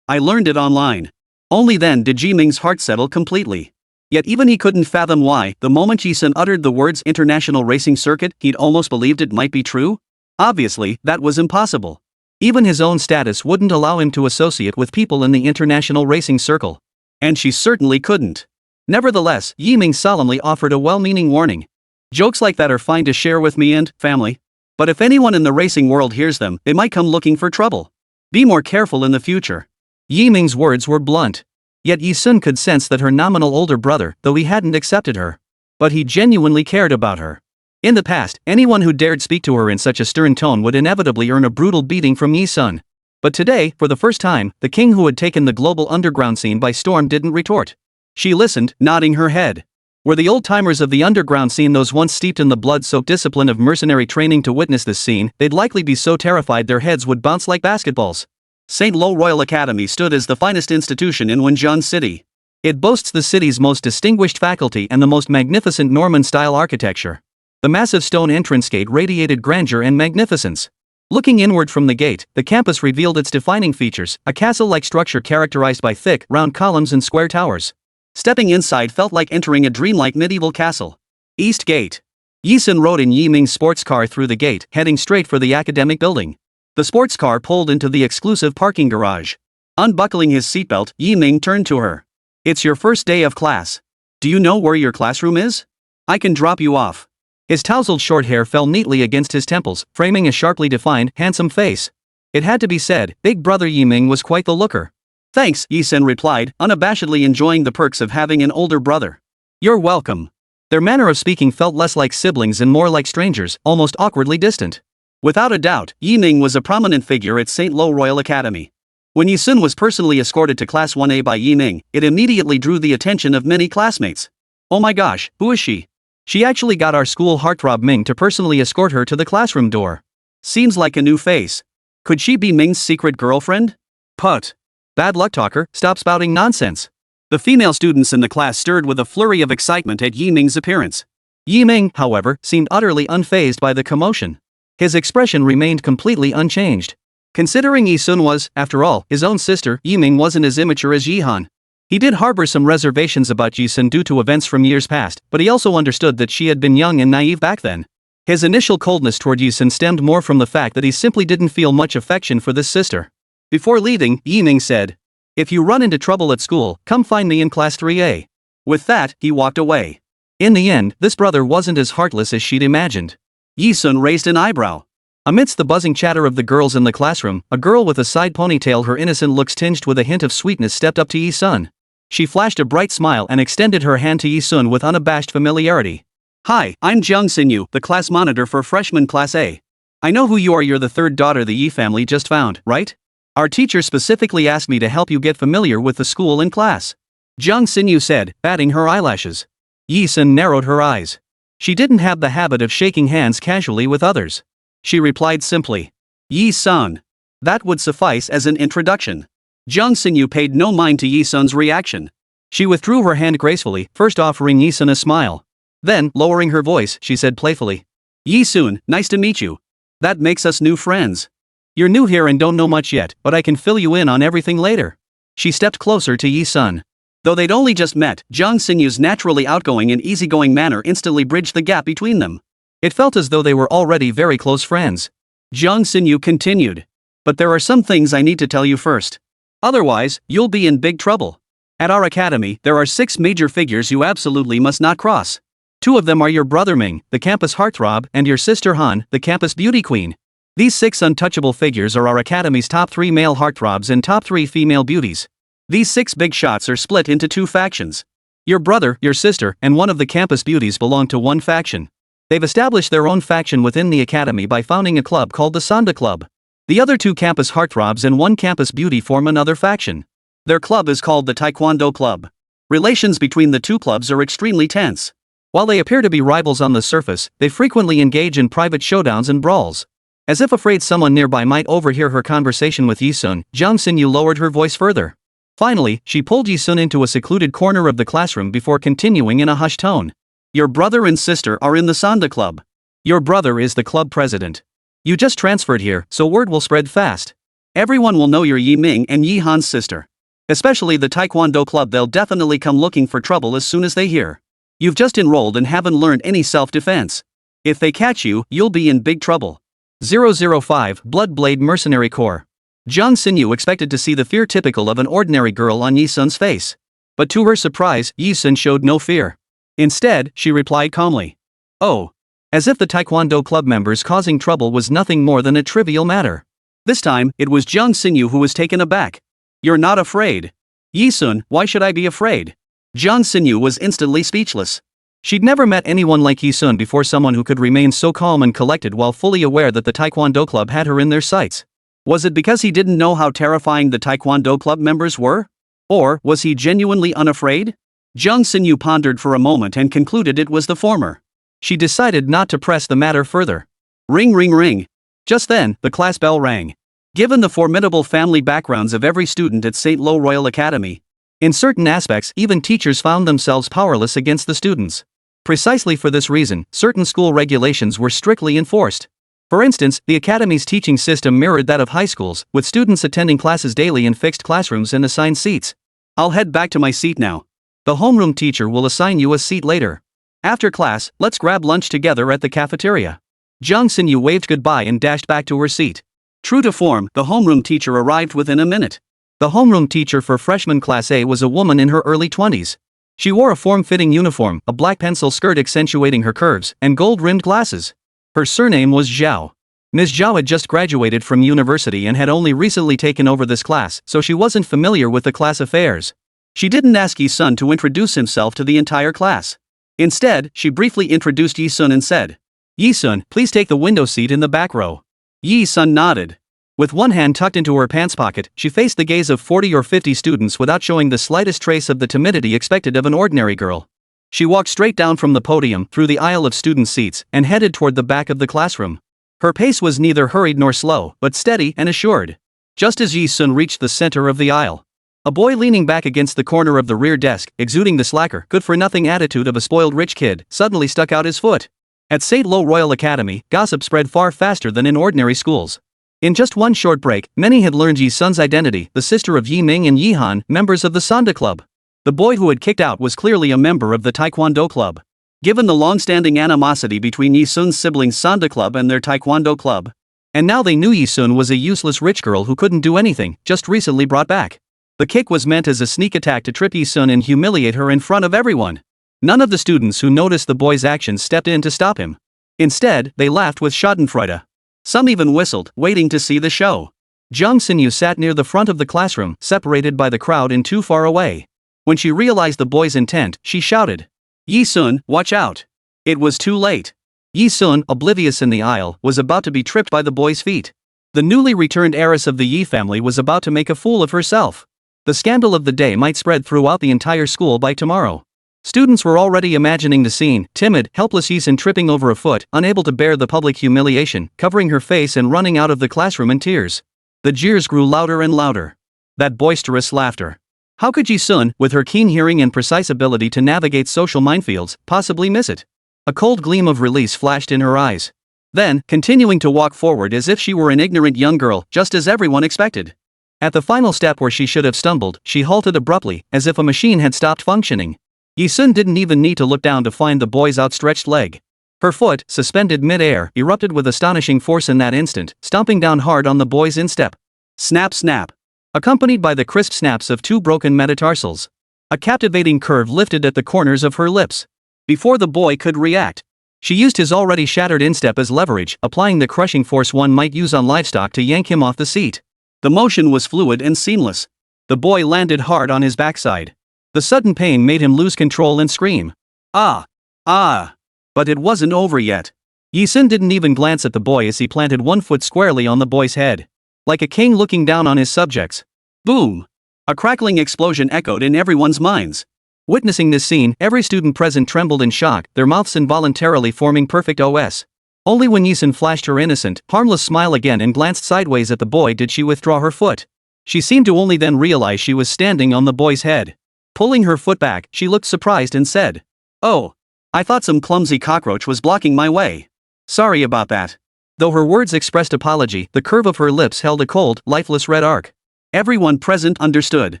I learned it online." Only then did Yi Ming's heart settle completely. Yet even he couldn't fathom why, the moment Yi Sun uttered the words international racing circuit, he'd almost believed it might be true. Obviously, that was impossible. Even his own status wouldn't allow him to associate with people in the international racing circle. And she certainly couldn't. Nevertheless, Yi Ming solemnly offered a well-meaning warning. "Jokes like that are fine to share with me and family. But if anyone in the racing world hears them, they might come looking for trouble. Be more careful in the future." Yi Ming's words were blunt. Yet Yi Sun could sense that her nominal older brother, though he hadn't accepted her. But he genuinely cared about her. In the past, anyone who dared speak to her in such a stern tone would inevitably earn a brutal beating from Yi Sun. But today, for the first time, the king who had taken the global underground scene by storm didn't retort. She listened, nodding her head. Were the old-timers of the underground scene, those once steeped in the blood-soaked discipline of mercenary training, to witness this scene, they'd likely be so terrified their heads would bounce like basketballs. St. Lo Royal Academy stood as the finest institution in Wenzhen City. It boasts the city's most distinguished faculty and the most magnificent Norman-style architecture. The massive stone entrance gate radiated grandeur and magnificence. Looking inward from the gate, the campus revealed its defining features, a castle-like structure characterized by thick, round columns and square towers. Stepping inside felt like entering a dreamlike medieval castle. East Gate. Yi Sun rode in Yi Ming's sports car through the gate, heading straight for the academic building. The sports car pulled into the exclusive parking garage. Unbuckling his seatbelt, Yi Ming turned to her. "It's your first day of class. Do you know where your classroom is? I can drop you off." His tousled short hair fell neatly against his temples, framing a sharply defined, handsome face. It had to be said, Big Brother Yi Ming was quite the looker. Thanks, Yi-sun replied, unabashedly enjoying the perks of having an older brother. You're welcome. Their manner of speaking felt less like siblings and more like strangers, almost awkwardly distant. Without a doubt, Yi Ming was a prominent figure at St. Lo Royal Academy. When Yi-sun was personally escorted to Class 1A by Yi Ming, it immediately drew the attention of many classmates. Oh my gosh, who is she? She actually got our school heartthrob Ming to personally escort her to the classroom door. Seems like a new face. Could she be Ming's secret girlfriend? Put. Bad luck talker, stop spouting nonsense. The female students in the class stirred with a flurry of excitement at Yi Ming's appearance. Yi Ming, however, seemed utterly unfazed by the commotion. His expression remained completely unchanged. Considering Yi-sun was, after all, his own sister, Yi Ming wasn't as immature as Yi Han. He did harbor some reservations about Yi-sun due to events from years past, but he also understood that she had been young and naive back then. His initial coldness toward Yi-sun stemmed more from the fact that he simply didn't feel much affection for this sister. Before leaving, Yi Ming said, "If you run into trouble at school, come find me in Class 3A. With that, he walked away. In the end, this brother wasn't as heartless as she'd imagined. Yi-sun raised an eyebrow. Amidst the buzzing chatter of the girls in the classroom, a girl with a side ponytail, her innocent looks tinged with a hint of sweetness, stepped up to Yi-sun. She flashed a bright smile and extended her hand to Yi-sun with unabashed familiarity. "Hi, I'm Xunxun Yu, the class monitor for freshman Class A. I know who you are. You're the third daughter the Yi family just found, right? Our teacher specifically asked me to help you get familiar with the school and class." Xunxun Yu said, batting her eyelashes. Yi-sun narrowed her eyes. She didn't have the habit of shaking hands casually with others. She replied simply, "Yi-sun." That would suffice as an introduction. Xunxun Yu paid no mind to Yi-sun's reaction. She withdrew her hand gracefully, first offering Yi-sun a smile. Then, lowering her voice, she said playfully, "Yi-sun, nice to meet you. That makes us new friends. You're new here and don't know much yet, but I can fill you in on everything later." She stepped closer to Yi-sun. Though they'd only just met, Xunxun Yu's naturally outgoing and easygoing manner instantly bridged the gap between them. It felt as though they were already very close friends. Xunxun Yu continued. "But there are some things I need to tell you first. Otherwise, you'll be in big trouble. At our academy, there are 6 major figures you absolutely must not cross. 2 of them are your brother Ming, the campus heartthrob, and your sister Han, the campus beauty queen. These 6 untouchable figures are our academy's top 3 male heartthrobs and top 3 female beauties. These 6 big shots are split into 2 factions. Your brother, your sister, and one of the campus beauties belong to one faction. They've established their own faction within the academy by founding a club called the Sanda Club. The other 2 campus heartthrobs and 1 campus beauty form another faction. Their club is called the Taekwondo Club. Relations between the 2 clubs are extremely tense. While they appear to be rivals on the surface, they frequently engage in private showdowns and brawls." As if afraid someone nearby might overhear her conversation with Yi-sun, Xunxun Yu lowered her voice further. Finally, she pulled Yi-sun into a secluded corner of the classroom before continuing in a hushed tone. "Your brother and sister are in the Sanda Club. Your brother is the club president. You just transferred here, so word will spread fast. Everyone will know you're Yi Ming and Yi Han's sister. Especially the Taekwondo Club, they'll definitely come looking for trouble as soon as they hear. You've just enrolled and haven't learned any self-defense. If they catch you, you'll be in big trouble." 005 Bloodblade Mercenary Corps. Xunxun Yu expected to see the fear typical of an ordinary girl on Yi-sun's face. But to her surprise, Yi-sun showed no fear. Instead, she replied calmly, "Oh." As if the Taekwondo club members causing trouble was nothing more than a trivial matter. This time, it was Xunxun Yu who was taken aback. "You're not afraid?" "Yi-sun, why should I be afraid?" Xunxun Yu was instantly speechless. She'd never met anyone like Yi-sun before, someone who could remain so calm and collected while fully aware that the Taekwondo club had her in their sights. Was it because he didn't know how terrifying the Taekwondo club members were? Or was he genuinely unafraid? Xunxun Yu pondered for a moment and concluded it was the former. She decided not to press the matter further. Ring ring ring. Just then, the class bell rang. Given the formidable family backgrounds of every student at St. Lo Royal Academy, in certain aspects even teachers found themselves powerless against the students. Precisely for this reason, certain school regulations were strictly enforced. For instance, the academy's teaching system mirrored that of high schools, with students attending classes daily in fixed classrooms and assigned seats. "I'll head back to my seat now. The homeroom teacher will assign you a seat later. After class, let's grab lunch together at the cafeteria." Xunxun Yu waved goodbye and dashed back to her seat. True to form, the homeroom teacher arrived within a minute. The homeroom teacher for freshman Class A was a woman in her early 20s. She wore a form-fitting uniform, a black pencil skirt accentuating her curves, and gold-rimmed glasses. Her surname was Zhao. Ms. Zhao had just graduated from university and had only recently taken over this class, so she wasn't familiar with the class affairs. She didn't ask Yi-sun to introduce himself to the entire class. Instead, she briefly introduced Yi-sun and said, "Yi-sun, please take the window seat in the back row." Yi-sun nodded. With one hand tucked into her pants pocket, she faced the gaze of 40 or 50 students without showing the slightest trace of the timidity expected of an ordinary girl. She walked straight down from the podium through the aisle of student seats and headed toward the back of the classroom. Her pace was neither hurried nor slow, but steady and assured. Just as Yi-sun reached the center of the aisle, a boy leaning back against the corner of the rear desk, exuding the slacker, good-for-nothing attitude of a spoiled rich kid, suddenly stuck out his foot. At St. Lo Royal Academy, gossip spread far faster than in ordinary schools. In just one short break, many had learned Yi-sun's identity, the sister of Yi Ming and Yi Han, members of the Sanda Club. The boy who had kicked out was clearly a member of the Taekwondo Club. Given the long-standing animosity between Yi-sun's siblings Sanda Club and their Taekwondo Club. And now they knew Yi-sun was a useless rich girl who couldn't do anything, just recently brought back. The kick was meant as a sneak attack to trip Yi-sun and humiliate her in front of everyone. None of the students who noticed the boy's actions stepped in to stop him. Instead, they laughed with schadenfreude. Some even whistled, waiting to see the show. Xunxun sat near the front of the classroom, separated by the crowd and too far away. When she realized the boy's intent, she shouted, "Yi-sun, watch out!" It was too late. Yi-sun, oblivious in the aisle, was about to be tripped by the boy's feet. The newly returned heiress of the Yi family was about to make a fool of herself. The scandal of the day might spread throughout the entire school by tomorrow. Students were already imagining the scene, timid, helpless Yi-sun tripping over a foot, unable to bear the public humiliation, covering her face and running out of the classroom in tears. The jeers grew louder and louder. That boisterous laughter. How could Yi-sun, with her keen hearing and precise ability to navigate social minefields, possibly miss it? A cold gleam of release flashed in her eyes. Then, continuing to walk forward as if she were an ignorant young girl, just as everyone expected. At the final step where she should have stumbled, she halted abruptly, as if a machine had stopped functioning. Yi-sun didn't even need to look down to find the boy's outstretched leg. Her foot, suspended mid-air, erupted with astonishing force in that instant, stomping down hard on the boy's instep. Snap snap. Accompanied by the crisp snaps of two broken metatarsals. A captivating curve lifted at the corners of her lips. Before the boy could react, she used his already shattered instep as leverage, applying the crushing force one might use on livestock to yank him off the seat. The motion was fluid and seamless. The boy landed hard on his backside. The sudden pain made him lose control and scream. Ah! Ah! But it wasn't over yet. Yi-sun didn't even glance at the boy as he planted one foot squarely on the boy's head. Like a king looking down on his subjects. Boom! A crackling explosion echoed in everyone's minds. Witnessing this scene, every student present trembled in shock, their mouths involuntarily forming perfect OS. Only when Yi-sun flashed her innocent, harmless smile again and glanced sideways at the boy did she withdraw her foot. She seemed to only then realize she was standing on the boy's head. Pulling her foot back, she looked surprised and said, "Oh, I thought some clumsy cockroach was blocking my way. Sorry about that." Though her words expressed apology, the curve of her lips held a cold, lifeless red arc. Everyone present understood.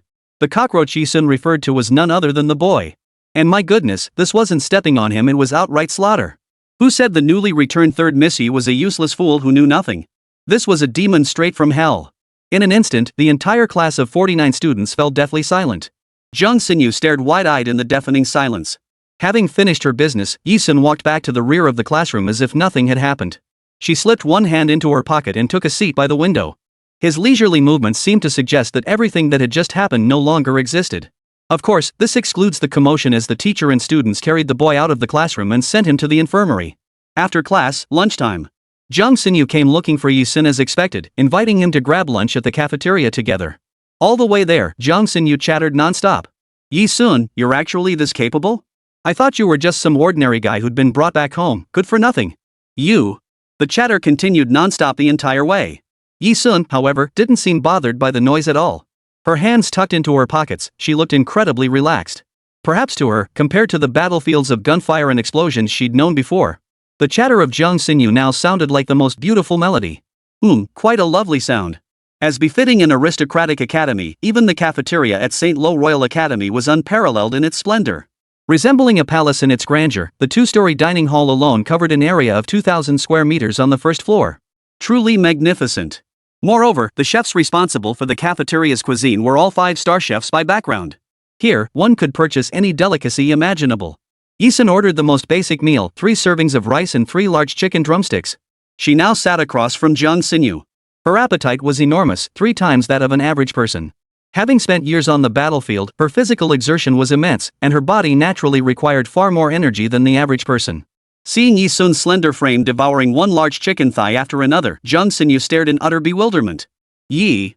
The cockroach Yi-sun referred to was none other than the boy. And my goodness, this wasn't stepping on him, it was outright slaughter. Who said the newly returned third Missy was a useless fool who knew nothing? This was a demon straight from hell. In an instant, the entire class of 49 students fell deathly silent. Xunxun stared wide-eyed in the deafening silence. Having finished her business, Yi-sun walked back to the rear of the classroom as if nothing had happened. She slipped one hand into her pocket and took a seat by the window. His leisurely movements seemed to suggest that everything that had just happened no longer existed. Of course, this excludes the commotion as the teacher and students carried the boy out of the classroom and sent him to the infirmary. After class, lunchtime. Xunxun came looking for Yi-sun as expected, inviting him to grab lunch at the cafeteria together. All the way there, Xunxun chattered non-stop. "Yi-sun, you're actually this capable? I thought you were just some ordinary guy who'd been brought back home, good for nothing. You." The chatter continued non-stop the entire way. Yi-sun, however, didn't seem bothered by the noise at all. Her hands tucked into her pockets, she looked incredibly relaxed. Perhaps to her, compared to the battlefields of gunfire and explosions she'd known before, the chatter of Xunxun now sounded like the most beautiful melody. Quite a lovely sound. As befitting an aristocratic academy, even the cafeteria at St. Lo Royal Academy was unparalleled in its splendor. Resembling a palace in its grandeur, the two-story dining hall alone covered an area of 2,000 square meters on the first floor. Truly magnificent. Moreover, the chefs responsible for the cafeteria's cuisine were all five-star chefs by background. Here, one could purchase any delicacy imaginable. Yi-sun ordered the most basic meal, 3 servings of rice and 3 large chicken drumsticks. She now sat across from Xunxun. Her appetite was enormous, 3 times that of an average person. Having spent years on the battlefield, her physical exertion was immense, and her body naturally required far more energy than the average person. Seeing Yi Sun's slender frame devouring one large chicken thigh after another, Xunxun stared in utter bewilderment. Yi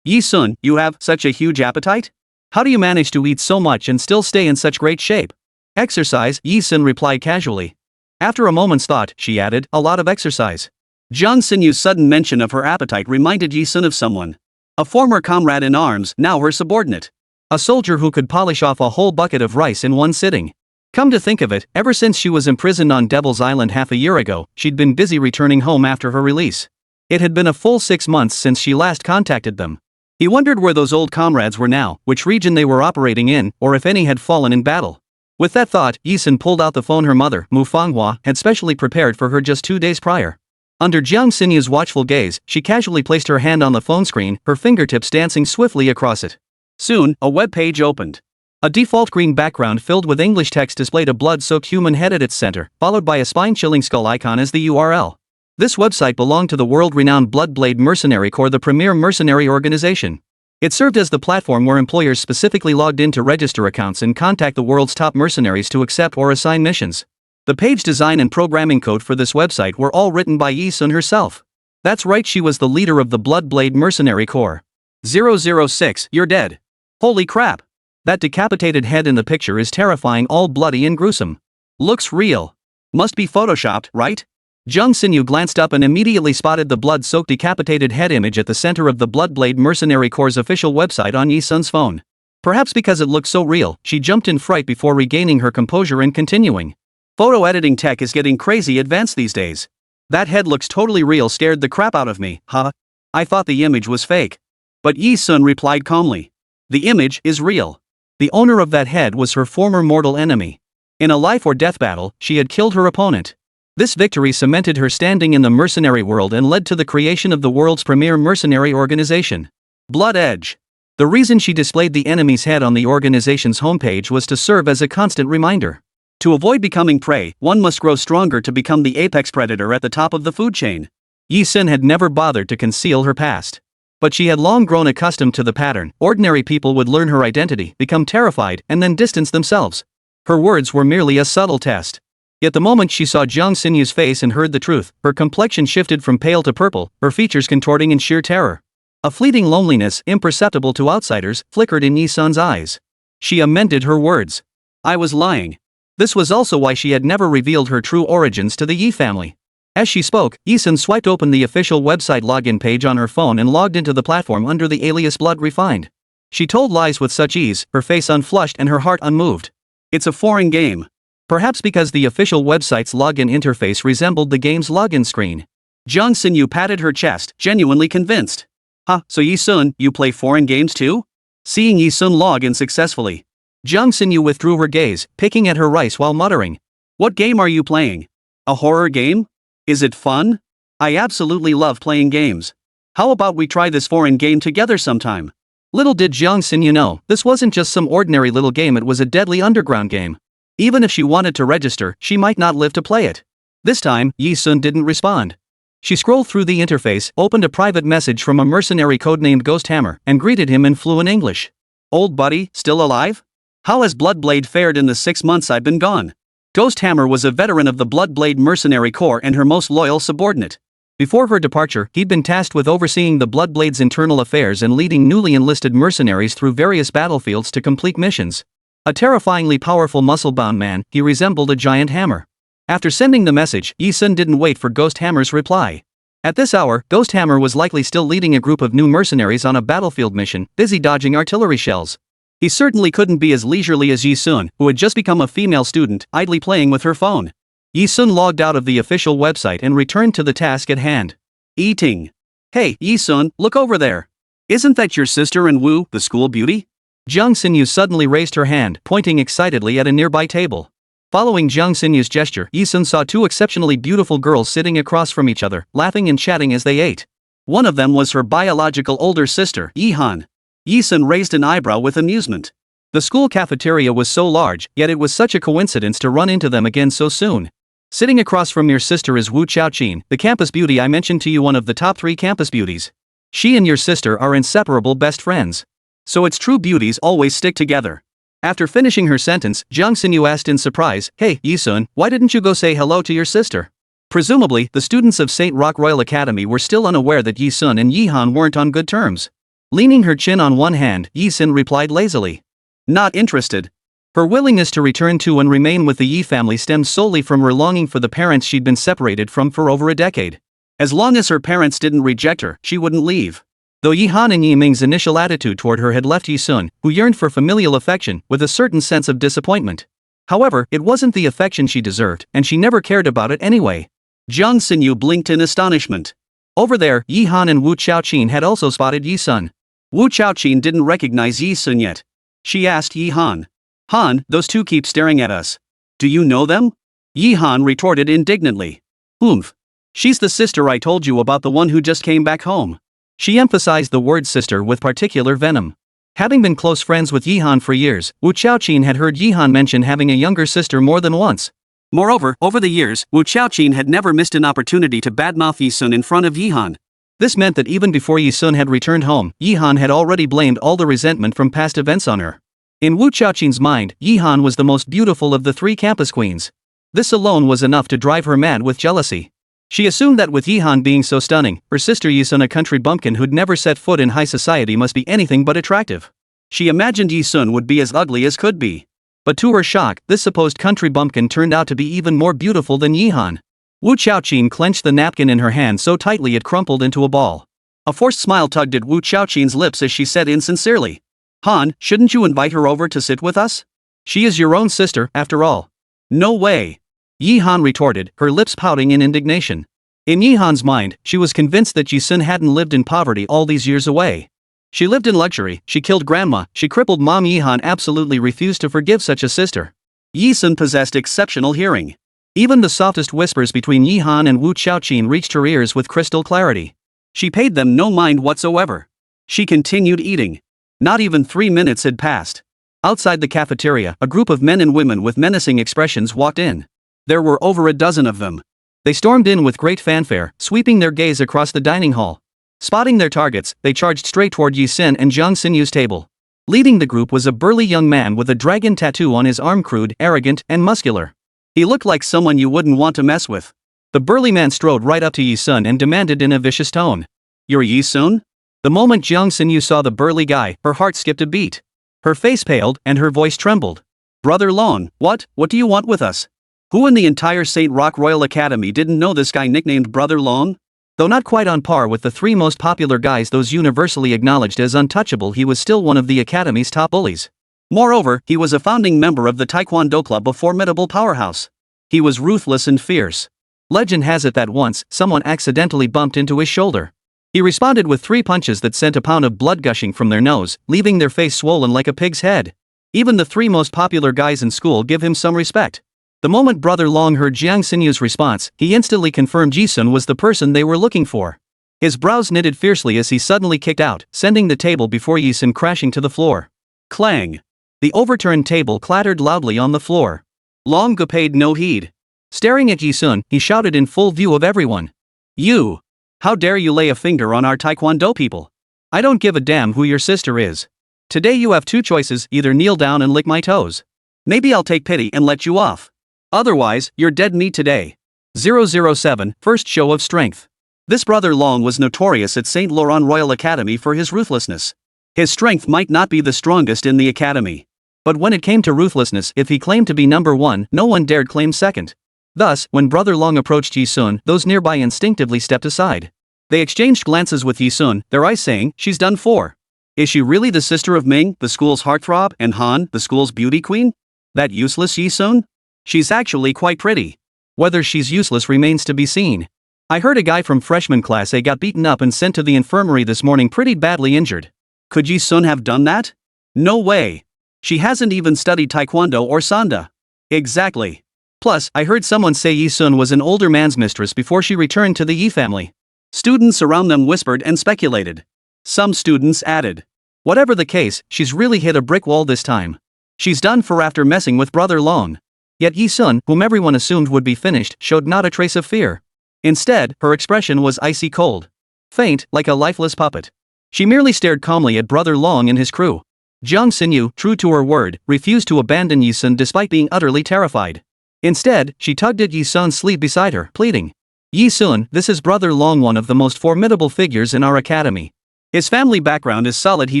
Sun, you have such a huge appetite? How do you manage to eat so much and still stay in such great shape? Exercise, Yi Sun replied casually. After a moment's thought, she added, a lot of exercise. Xunxun's sudden mention of her appetite reminded Yi Sun of someone. A former comrade in arms, now her subordinate. A soldier who could polish off a whole bucket of rice in one sitting. Come to think of it, ever since she was imprisoned on Devil's Island half a year ago, she'd been busy returning home after her release. It had been a full 6 months since she last contacted them. He wondered where those old comrades were now, which region they were operating in, or if any had fallen in battle. With that thought, Yi Sun pulled out the phone her mother, Manhwa, had specially prepared for her just 2 days prior. Under Xunxun's watchful gaze, she casually placed her hand on the phone screen, her fingertips dancing swiftly across it. Soon, a web page opened. A default green background filled with English text displayed a blood-soaked human head at its center, followed by a spine-chilling skull icon as the URL. This website belonged to the world-renowned Bloodblade Mercenary Corps, the premier mercenary organization. It served as the platform where employers specifically logged in to register accounts and contact the world's top mercenaries to accept or assign missions. The page design and programming code for this website were all written by Yi Sun herself. That's right, she was the leader of the Bloodblade Mercenary Corps. 006, you're dead. Holy crap. That decapitated head in the picture is terrifying, all bloody and gruesome. Looks real. Must be photoshopped, right? Xunxun glanced up and immediately spotted the blood-soaked decapitated head image at the center of the Bloodblade Mercenary Corps' official website on Yi Sun's phone. Perhaps because it looked so real, she jumped in fright before regaining her composure and continuing. Photo editing tech is getting crazy advanced these days. That head looks totally real, scared the crap out of me, huh? I thought the image was fake. But Yi Sun replied calmly. The image is real. The owner of that head was her former mortal enemy. In a life or death battle, she had killed her opponent. This victory cemented her standing in the mercenary world and led to the creation of the world's premier mercenary organization. Blood Edge. The reason she displayed the enemy's head on the organization's homepage was to serve as a constant reminder. To avoid becoming prey, one must grow stronger to become the apex predator at the top of the food chain. Yi Sun had never bothered to conceal her past. But she had long grown accustomed to the pattern. Ordinary people would learn her identity, become terrified, and then distance themselves. Her words were merely a subtle test. Yet the moment she saw Xunxun's face and heard the truth, her complexion shifted from pale to purple, her features contorting in sheer terror. A fleeting loneliness, imperceptible to outsiders, flickered in Yi Sun's eyes. She amended her words. I was lying. This was also why she had never revealed her true origins to the Yi family. As she spoke, Yi Sun swiped open the official website login page on her phone and logged into the platform under the alias Blood Refined. She told lies with such ease, her face unflushed and her heart unmoved. It's a foreign game. Perhaps because the official website's login interface resembled the game's login screen. Xunxun patted her chest, genuinely convinced. Huh, so Yi Sun, you play foreign games too? Seeing Yi Sun log in successfully, Xunxun withdrew her gaze, picking at her rice while muttering. What game are you playing? A horror game? Is it fun? I absolutely love playing games. How about we try this foreign game together sometime? Little did Xunxun know, this wasn't just some ordinary little game, it was a deadly underground game. Even if she wanted to register, she might not live to play it. This time, Yi Sun didn't respond. She scrolled through the interface, opened a private message from a mercenary codenamed Ghost Hammer, and greeted him in fluent English. Old buddy, still alive? How has Bloodblade fared in the 6 months I've been gone? Ghost Hammer was a veteran of the Bloodblade Mercenary Corps and her most loyal subordinate. Before her departure, he'd been tasked with overseeing the Bloodblade's internal affairs and leading newly enlisted mercenaries through various battlefields to complete missions. A terrifyingly powerful muscle-bound man, he resembled a giant hammer. After sending the message, Yi Sun didn't wait for Ghost Hammer's reply. At this hour, Ghost Hammer was likely still leading a group of new mercenaries on a battlefield mission, busy dodging artillery shells. He certainly couldn't be as leisurely as Yi Sun, who had just become a female student, idly playing with her phone. Yi Sun logged out of the official website and returned to the task at hand. Eating. Hey, Yi Sun, look over there. Isn't that your sister and Wu, the school beauty? Xunxun suddenly raised her hand, pointing excitedly at a nearby table. Following Xunxun's gesture, Yi Sun saw 2 exceptionally beautiful girls sitting across from each other, laughing and chatting as they ate. One of them was her biological older sister, Yi Han. Yi Sun raised an eyebrow with amusement. The school cafeteria was so large, yet it was such a coincidence to run into them again so soon. Sitting across from your sister is Wu Xiaoqin, the campus beauty I mentioned to you, one of the top 3 campus beauties. She and your sister are inseparable best friends. So it's true beauties always stick together. After finishing her sentence, Jiang Xinyu asked in surprise, "Hey, Yi-sun, why didn't you go say hello to your sister?" Presumably, the students of St. Rock Royal Academy were still unaware that Yi-sun and Yi-han weren't on good terms. Leaning her chin on one hand, Yi-sun replied lazily, "Not interested." Her willingness to return to and remain with the Yi family stemmed solely from her longing for the parents she'd been separated from for over a decade. As long as her parents didn't reject her, she wouldn't leave. Though Yi-han and Yi-ming's initial attitude toward her had left Yi-sun, who yearned for familial affection, with a certain sense of disappointment. However, it wasn't the affection she deserved, and she never cared about it anyway. Jiang Xinyu blinked in astonishment. Over there, Yi-han and Wu Xiaoqin had also spotted Yi-sun. Wu Xiaoqin didn't recognize Yi-sun yet. She asked Yi-han, "Han, those two keep staring at us. Do you know them?" Yi-han retorted indignantly. "Oomph. She's the sister I told you about, the one who just came back home." She emphasized the word sister with particular venom. Having been close friends with Yi-han for years, Wu Xiaoqin had heard Yi-han mention having a younger sister more than once. Moreover, over the years, Wu Xiaoqin had never missed an opportunity to badmouth Yi-sun in front of Yi-han. This meant that even before Yi-sun had returned home, Yi-han had already blamed all the resentment from past events on her. In Wu Xiaoqin's mind, Yi-han was the most beautiful of the 3 campus queens. This alone was enough to drive her mad with jealousy. She assumed that with Yi-han being so stunning, her sister Yi-sun, a country bumpkin who'd never set foot in high society, must be anything but attractive. She imagined Yi-sun would be as ugly as could be. But to her shock, this supposed country bumpkin turned out to be even more beautiful than Yi-han. Wu Xiaoqin clenched the napkin in her hand so tightly it crumpled into a ball. A forced smile tugged at Wu Xiaoqin's lips as she said insincerely, "Han, shouldn't you invite her over to sit with us? She is your own sister, after all." "No way," Yi-han retorted, her lips pouting in indignation. In Yi-han's mind, she was convinced that Yi-sun hadn't lived in poverty all these years away. She lived in luxury, she killed grandma, she crippled mom. Yi-han absolutely refused to forgive such a sister. Yi-sun possessed exceptional hearing. Even the softest whispers between Yi-han and Wu Xiaoqin reached her ears with crystal clarity. She paid them no mind whatsoever. She continued eating. Not even 3 minutes had passed. Outside the cafeteria, a group of men and women with menacing expressions walked in. There were over a dozen of them. They stormed in with great fanfare, sweeping their gaze across the dining hall. Spotting their targets, they charged straight toward Yi-sun and Jiang Xinyu's table. Leading the group was a burly young man with a dragon tattoo on his arm, crude, arrogant, and muscular. He looked like someone you wouldn't want to mess with. The burly man strode right up to Yi-sun and demanded in a vicious tone, "You're Yi-sun?" The moment Jiang Xinyu saw the burly guy, her heart skipped a beat. Her face paled, and her voice trembled. "Brother Long, what do you want with us?" Who in the entire St. Rock Royal Academy didn't know this guy nicknamed Brother Long? Though not quite on par with the 3 most popular guys, those universally acknowledged as untouchable, he was still one of the Academy's top bullies. Moreover, he was a founding member of the Taekwondo Club, a formidable powerhouse. He was ruthless and fierce. Legend has it that once, someone accidentally bumped into his shoulder. He responded with 3 punches that sent a pound of blood gushing from their nose, leaving their face swollen like a pig's head. Even the 3 most popular guys in school give him some respect. The moment Brother Long heard Jiang Xinyu's response, he instantly confirmed Ji-sun was the person they were looking for. His brows knitted fiercely as he suddenly kicked out, sending the table before Yi-sun crashing to the floor. Clang! The overturned table clattered loudly on the floor. Long paid no heed. Staring at Yi-sun, he shouted in full view of everyone, "You! How dare you lay a finger on our Taekwondo people? I don't give a damn who your sister is. Today you have 2 choices, either kneel down and lick my toes. Maybe I'll take pity and let you off. Otherwise, you're dead meat today." 007, First Show of Strength. This Brother Long was notorious at St. Laurent Royal Academy for his ruthlessness. His strength might not be the strongest in the academy. But when it came to ruthlessness, if he claimed to be number 1, no one dared claim second. Thus, when Brother Long approached Yi-sun, those nearby instinctively stepped aside. They exchanged glances with Yi-sun, their eyes saying, "She's done for. Is she really the sister of Ming, the school's heartthrob, and Han, the school's beauty queen? That useless Yi-sun? She's actually quite pretty. Whether she's useless remains to be seen. I heard a guy from freshman class A got beaten up and sent to the infirmary this morning pretty badly injured. Could Yi-sun have done that? No way. She hasn't even studied Taekwondo or Sanda." "Exactly. Plus, I heard someone say Yi-sun was an older man's mistress before she returned to the Yi family." Students around them whispered and speculated. Some students added, "Whatever the case, she's really hit a brick wall this time. She's done for after messing with Brother Long." Yet Yi-sun, whom everyone assumed would be finished, showed not a trace of fear. Instead, her expression was icy cold. Faint, like a lifeless puppet. She merely stared calmly at Brother Long and his crew. Jiang Xinyu, true to her word, refused to abandon Yi-sun despite being utterly terrified. Instead, she tugged at Yi-sun's sleeve beside her, pleading. Yi-sun, this is Brother Long, one of the most formidable figures in our academy. His family background is solid, he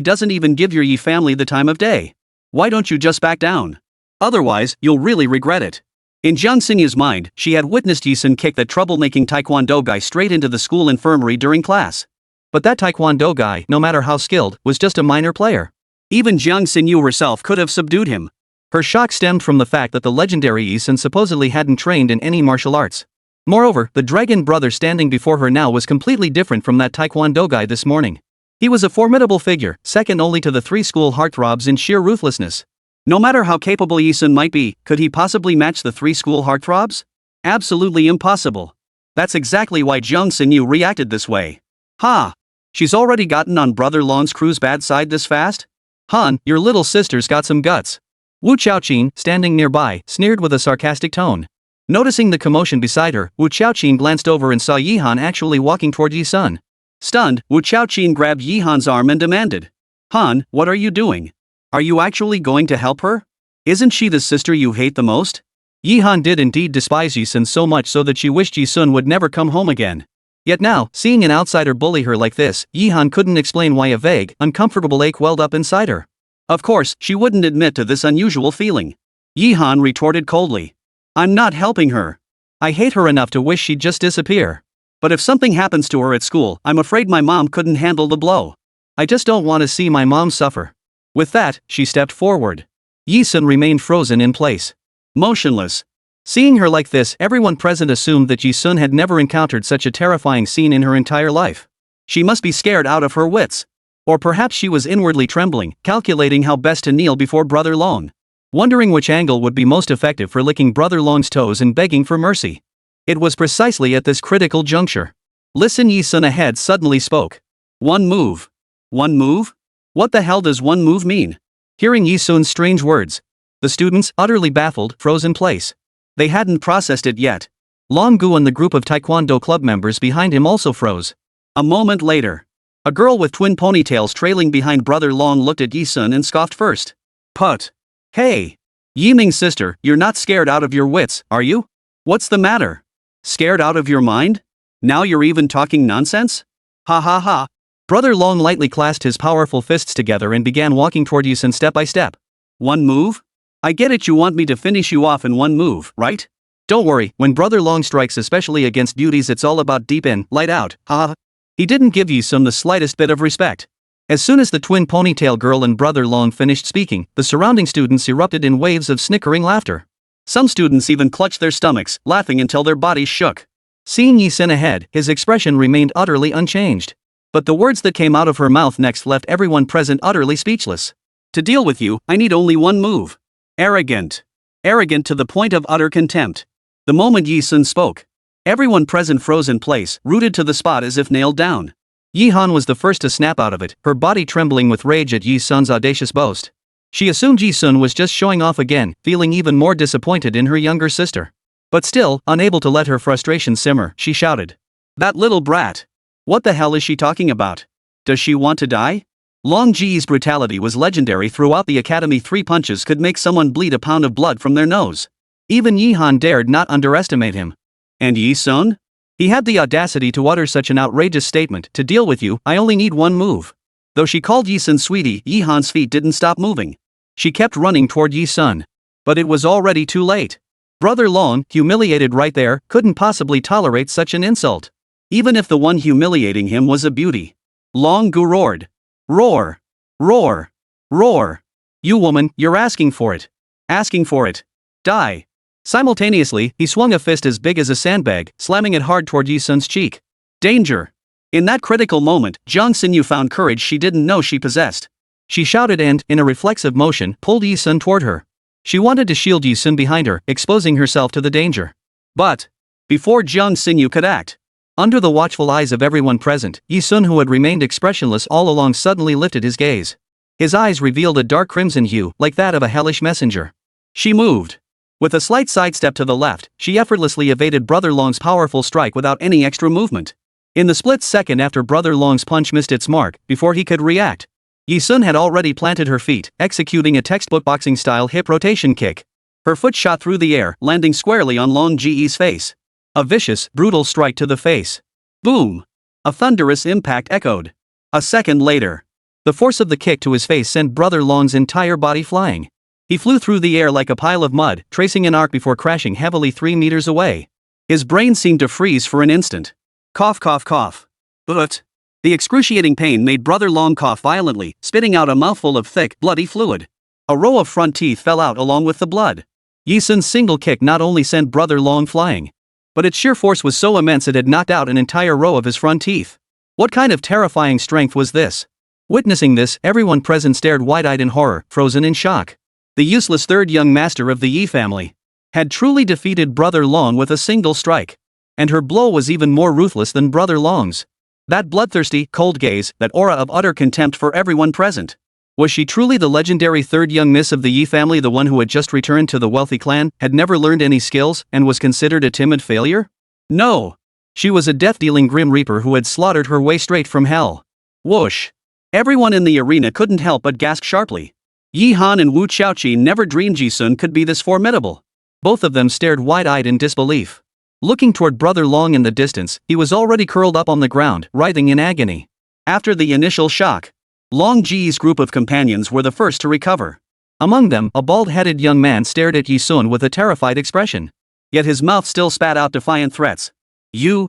doesn't even give your Yi family the time of day. Why don't you just back down? Otherwise, you'll really regret it. In Jiang Xinyu's mind, she had witnessed Yi-sun kick that troublemaking taekwondo guy straight into the school infirmary during class. But that taekwondo guy, no matter how skilled, was just a minor player. Even Jiang Xinyu herself could have subdued him. Her shock stemmed from the fact that the legendary Yi-sun supposedly hadn't trained in any martial arts. Moreover, the dragon brother standing before her now was completely different from that taekwondo guy this morning. He was a formidable figure, second only to the three school heartthrobs in sheer ruthlessness. No matter how capable Yi-sun might be, could he possibly match the three school heartthrobs? Absolutely impossible. That's exactly why Jiang Xinyu reacted this way. Ha! She's already gotten on Brother Long's crew's bad side this fast? Han, your little sister's got some guts. Wu Qiaoqin, standing nearby, sneered with a sarcastic tone. Noticing the commotion beside her, Wu Qiaoqin glanced over and saw Yi Han actually walking toward Yi-sun. Stunned, Wu Qiaoqin grabbed Yi Han's arm and demanded. Han, what are you doing? Are you actually going to help her? Isn't she the sister you hate the most? Yi Han did indeed despise Yi-sun so much so that she wished Yi-sun would never come home again. Yet now, seeing an outsider bully her like this, Yi Han couldn't explain why a vague, uncomfortable ache welled up inside her. Of course, she wouldn't admit to this unusual feeling. Yi Han retorted coldly. I'm not helping her. I hate her enough to wish she'd just disappear. But if something happens to her at school, I'm afraid my mom couldn't handle the blow. I just don't want to see my mom suffer. With that, she stepped forward. Yi-sun remained frozen in place. Motionless. Seeing her like this, everyone present assumed that Yi-sun had never encountered such a terrifying scene in her entire life. She must be scared out of her wits. Or perhaps she was inwardly trembling, calculating how best to kneel before Brother Long. Wondering which angle would be most effective for licking Brother Long's toes and begging for mercy. It was precisely at this critical juncture. Listen, Yi-sun ahead suddenly spoke. One move. One move? What the hell does one move mean? Hearing Yi-sun's strange words, the students, utterly baffled, froze in place. They hadn't processed it yet. Long Gu and the group of Taekwondo club members behind him also froze. A moment later, a girl with twin ponytails trailing behind Brother Long looked at Yi-sun and scoffed first. Put. Hey! Yiming's sister, you're not scared out of your wits, are you? What's the matter? Scared out of your mind? Now you're even talking nonsense? Ha ha ha. Brother Long lightly clasped his powerful fists together and began walking toward Yi-sun step by step. One move? I get it, you want me to finish you off in one move, right? Don't worry, when Brother Long strikes, especially against beauties, it's all about deep in, light out, ha. He didn't give Yi-sun the slightest bit of respect. As soon as the twin ponytail girl and Brother Long finished speaking, the surrounding students erupted in waves of snickering laughter. Some students even clutched their stomachs, laughing until their bodies shook. Seeing Yi-sun ahead, his expression remained utterly unchanged. But the words that came out of her mouth next left everyone present utterly speechless. To deal with you, I need only one move. Arrogant. Arrogant to the point of utter contempt. The moment Yi-sun spoke, everyone present froze in place, rooted to the spot as if nailed down. Yi Han was the first to snap out of it, her body trembling with rage at Yi-sun's audacious boast. She assumed Yi-sun was just showing off again, feeling even more disappointed in her younger sister. But still, unable to let her frustration simmer, she shouted. That little brat! What the hell is she talking about? Does she want to die? Long Ji's brutality was legendary throughout the academy. 3 punches could make someone bleed a pound of blood from their nose. Even Yi Han dared not underestimate him. And Yi-sun? He had the audacity to utter such an outrageous statement. To deal with you, I only need one move. Though she called Yi-sun sweetie, Yi Han's feet didn't stop moving. She kept running toward Yi-sun. But it was already too late. Brother Long, humiliated right there, couldn't possibly tolerate such an insult. Even if the one humiliating him was a beauty. Long Gu roared. Roar! Roar! Roar! You woman, you're asking for it. Asking for it. Die! Simultaneously, he swung a fist as big as a sandbag, slamming it hard toward Yi-sun's cheek. Danger! In that critical moment, Jiang Xinyu found courage she didn't know she possessed. She shouted and, in a reflexive motion, pulled Yi-sun toward her. She wanted to shield Yi-sun behind her, exposing herself to the danger. But, before Jiang Xinyu could act, under the watchful eyes of everyone present, Yi-sun, who had remained expressionless all along, suddenly lifted his gaze. His eyes revealed a dark crimson hue, like that of a hellish messenger. She moved. With a slight sidestep to the left, she effortlessly evaded Brother Long's powerful strike without any extra movement. In the split second after Brother Long's punch missed its mark, before he could react, Yi Sun had already planted her feet, executing a textbook boxing-style hip rotation kick. Her foot shot through the air, landing squarely on Long Ji's face. A vicious, brutal strike to the face. Boom! A thunderous impact echoed. A second later, the force of the kick to his face sent Brother Long's entire body flying. He flew through the air like a pile of mud, tracing an arc before crashing heavily 3 meters away. His brain seemed to freeze for an instant. Cough, cough, cough. But the excruciating pain made Brother Long cough violently, spitting out a mouthful of thick, bloody fluid. A row of front teeth fell out along with the blood. Yi Sun's single kick not only sent Brother Long flying, but its sheer force was so immense it had knocked out an entire row of his front teeth. What kind of terrifying strength was this? Witnessing this, everyone present stared wide-eyed in horror, frozen in shock. The useless third young master of the Yi family had truly defeated Brother Long with a single strike. And her blow was even more ruthless than Brother Long's. That bloodthirsty, cold gaze, that aura of utter contempt for everyone present. Was she truly the legendary third young miss of the Yi family, the one who had just returned to the wealthy clan, had never learned any skills, and was considered a timid failure? No! She was a death-dealing Grim Reaper who had slaughtered her way straight from hell. Whoosh! Everyone in the arena couldn't help but gasp sharply. Yi Han and Wu Xiaoqi never dreamed Yi Sun could be this formidable. Both of them stared wide-eyed in disbelief. Looking toward Brother Long in the distance, he was already curled up on the ground, writhing in agony. After the initial shock, Long Ji's group of companions were the first to recover. Among them, a bald-headed young man stared at Yi Sun with a terrified expression. Yet his mouth still spat out defiant threats. You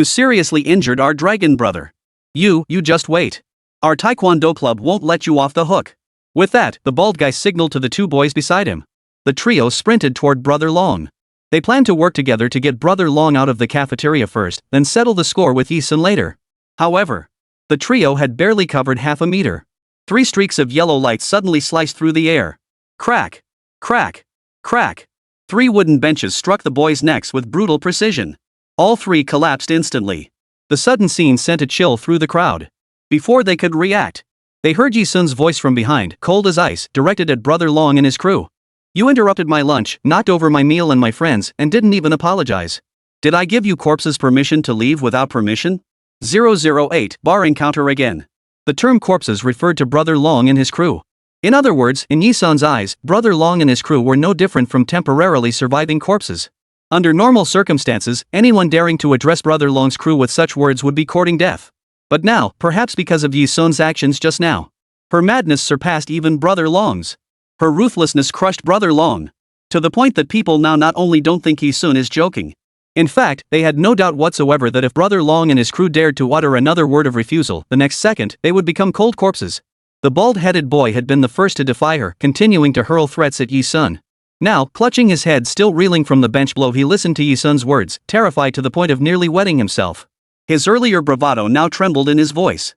seriously injured our dragon brother. You just wait. Our taekwondo club won't let you off the hook. With that, the bald guy signaled to the two boys beside him. The trio sprinted toward Brother Long. They planned to work together to get Brother Long out of the cafeteria first, then settle the score with Yi Sun later. However, the trio had barely covered half a meter. 3 streaks of yellow light suddenly sliced through the air. Crack! Crack! Crack! 3 wooden benches struck the boys' necks with brutal precision. All 3 collapsed instantly. The sudden scene sent a chill through the crowd. Before they could react, they heard Yi Sun's voice from behind, cold as ice, directed at Brother Long and his crew. You interrupted my lunch, knocked over my meal and my friends, and didn't even apologize. Did I give you corpses permission to leave without permission? 008 bar encounter again. The term corpses referred to Brother Long and his crew. In other words, in Yi Sun's eyes, Brother Long and his crew were no different from temporarily surviving corpses. Under normal circumstances, anyone daring to address Brother Long's crew with such words would be courting death. But now, perhaps because of Yi Sun's actions just now, her madness surpassed even Brother Long's. Her ruthlessness crushed Brother Long, to the point that people now not only don't think Yi Sun is joking. In fact, they had no doubt whatsoever that if Brother Long and his crew dared to utter another word of refusal, the next second, they would become cold corpses. The bald-headed boy had been the first to defy her, continuing to hurl threats at Yi Sun. Now, clutching his head, still reeling from the bench blow, he listened to Yi Sun's words, terrified to the point of nearly wetting himself. His earlier bravado now trembled in his voice.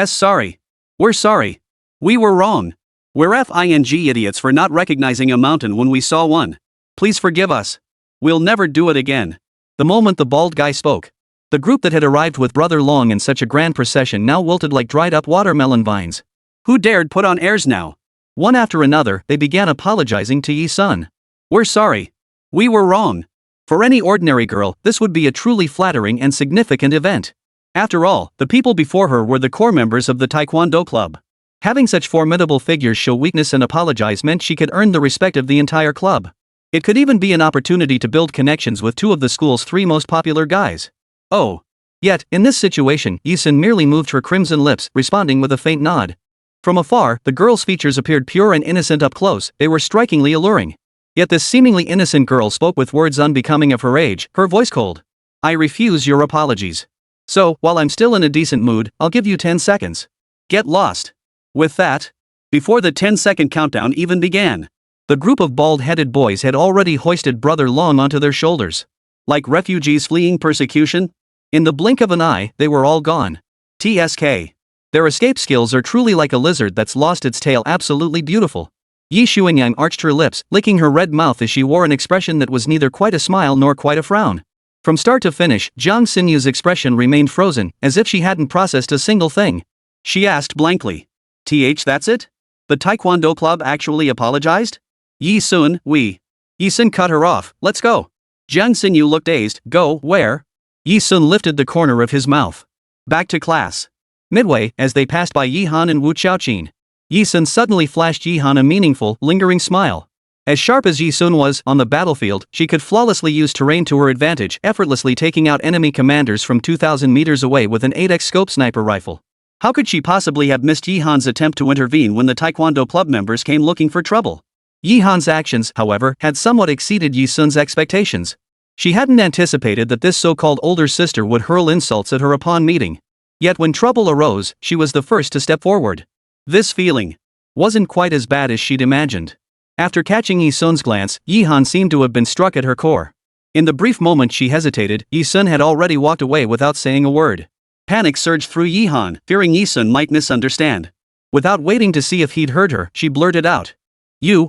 Sorry. We're sorry. We were wrong. We're f***ing idiots for not recognizing a mountain when we saw one. Please forgive us. We'll never do it again. The moment the bald guy spoke, the group that had arrived with Brother Long in such a grand procession now wilted like dried-up watermelon vines. Who dared put on airs now? One after another, they began apologizing to Yi Sun. We're sorry. We were wrong. For any ordinary girl, this would be a truly flattering and significant event. After all, the people before her were the core members of the Taekwondo club. Having such formidable figures show weakness and apologize meant she could earn the respect of the entire club. It could even be an opportunity to build connections with 2 of the school's 3 most popular guys. Oh. Yet, in this situation, Yi Sun merely moved her crimson lips, responding with a faint nod. From afar, the girl's features appeared pure and innocent. Up close, they were strikingly alluring. Yet this seemingly innocent girl spoke with words unbecoming of her age, her voice cold. I refuse your apologies. So, while I'm still in a decent mood, I'll give you 10 seconds. Get lost. With that, before the 10-second countdown even began, the group of bald-headed boys had already hoisted Brother Long onto their shoulders. Like refugees fleeing persecution? In the blink of an eye, they were all gone. TSK. Their escape skills are truly like a lizard that's lost its tail. Absolutely beautiful. Yi Xuanyang arched her lips, licking her red mouth as she wore an expression that was neither quite a smile nor quite a frown. From start to finish, Jiang Xinyu's expression remained frozen, as if she hadn't processed a single thing. She asked blankly. That's it? The Taekwondo club actually apologized? Yi Sun, we Yi-sun cut her off. Let's go. Jiang Xinyu looked dazed. Go, where? Yi-sun lifted the corner of his mouth. Back to class. Midway, as they passed by Yi Han and Wu Qiaoqin, Yi-sun suddenly flashed Yi Han a meaningful, lingering smile. As sharp as Yi-sun was on the battlefield, she could flawlessly use terrain to her advantage, effortlessly taking out enemy commanders from 2,000 meters away with an 8x scope sniper rifle. How could she possibly have missed Yi Han's attempt to intervene when the Taekwondo club members came looking for trouble? Yi Han's actions, however, had somewhat exceeded Yi-sun's expectations. She hadn't anticipated that this so-called older sister would hurl insults at her upon meeting. Yet when trouble arose, she was the first to step forward. This feeling wasn't quite as bad as she'd imagined. After catching Yi-sun's glance, Yi Han seemed to have been struck at her core. In the brief moment she hesitated, Yi-sun had already walked away without saying a word. Panic surged through Yi Han, fearing Yi-sun might misunderstand. Without waiting to see if he'd heard her, she blurted out.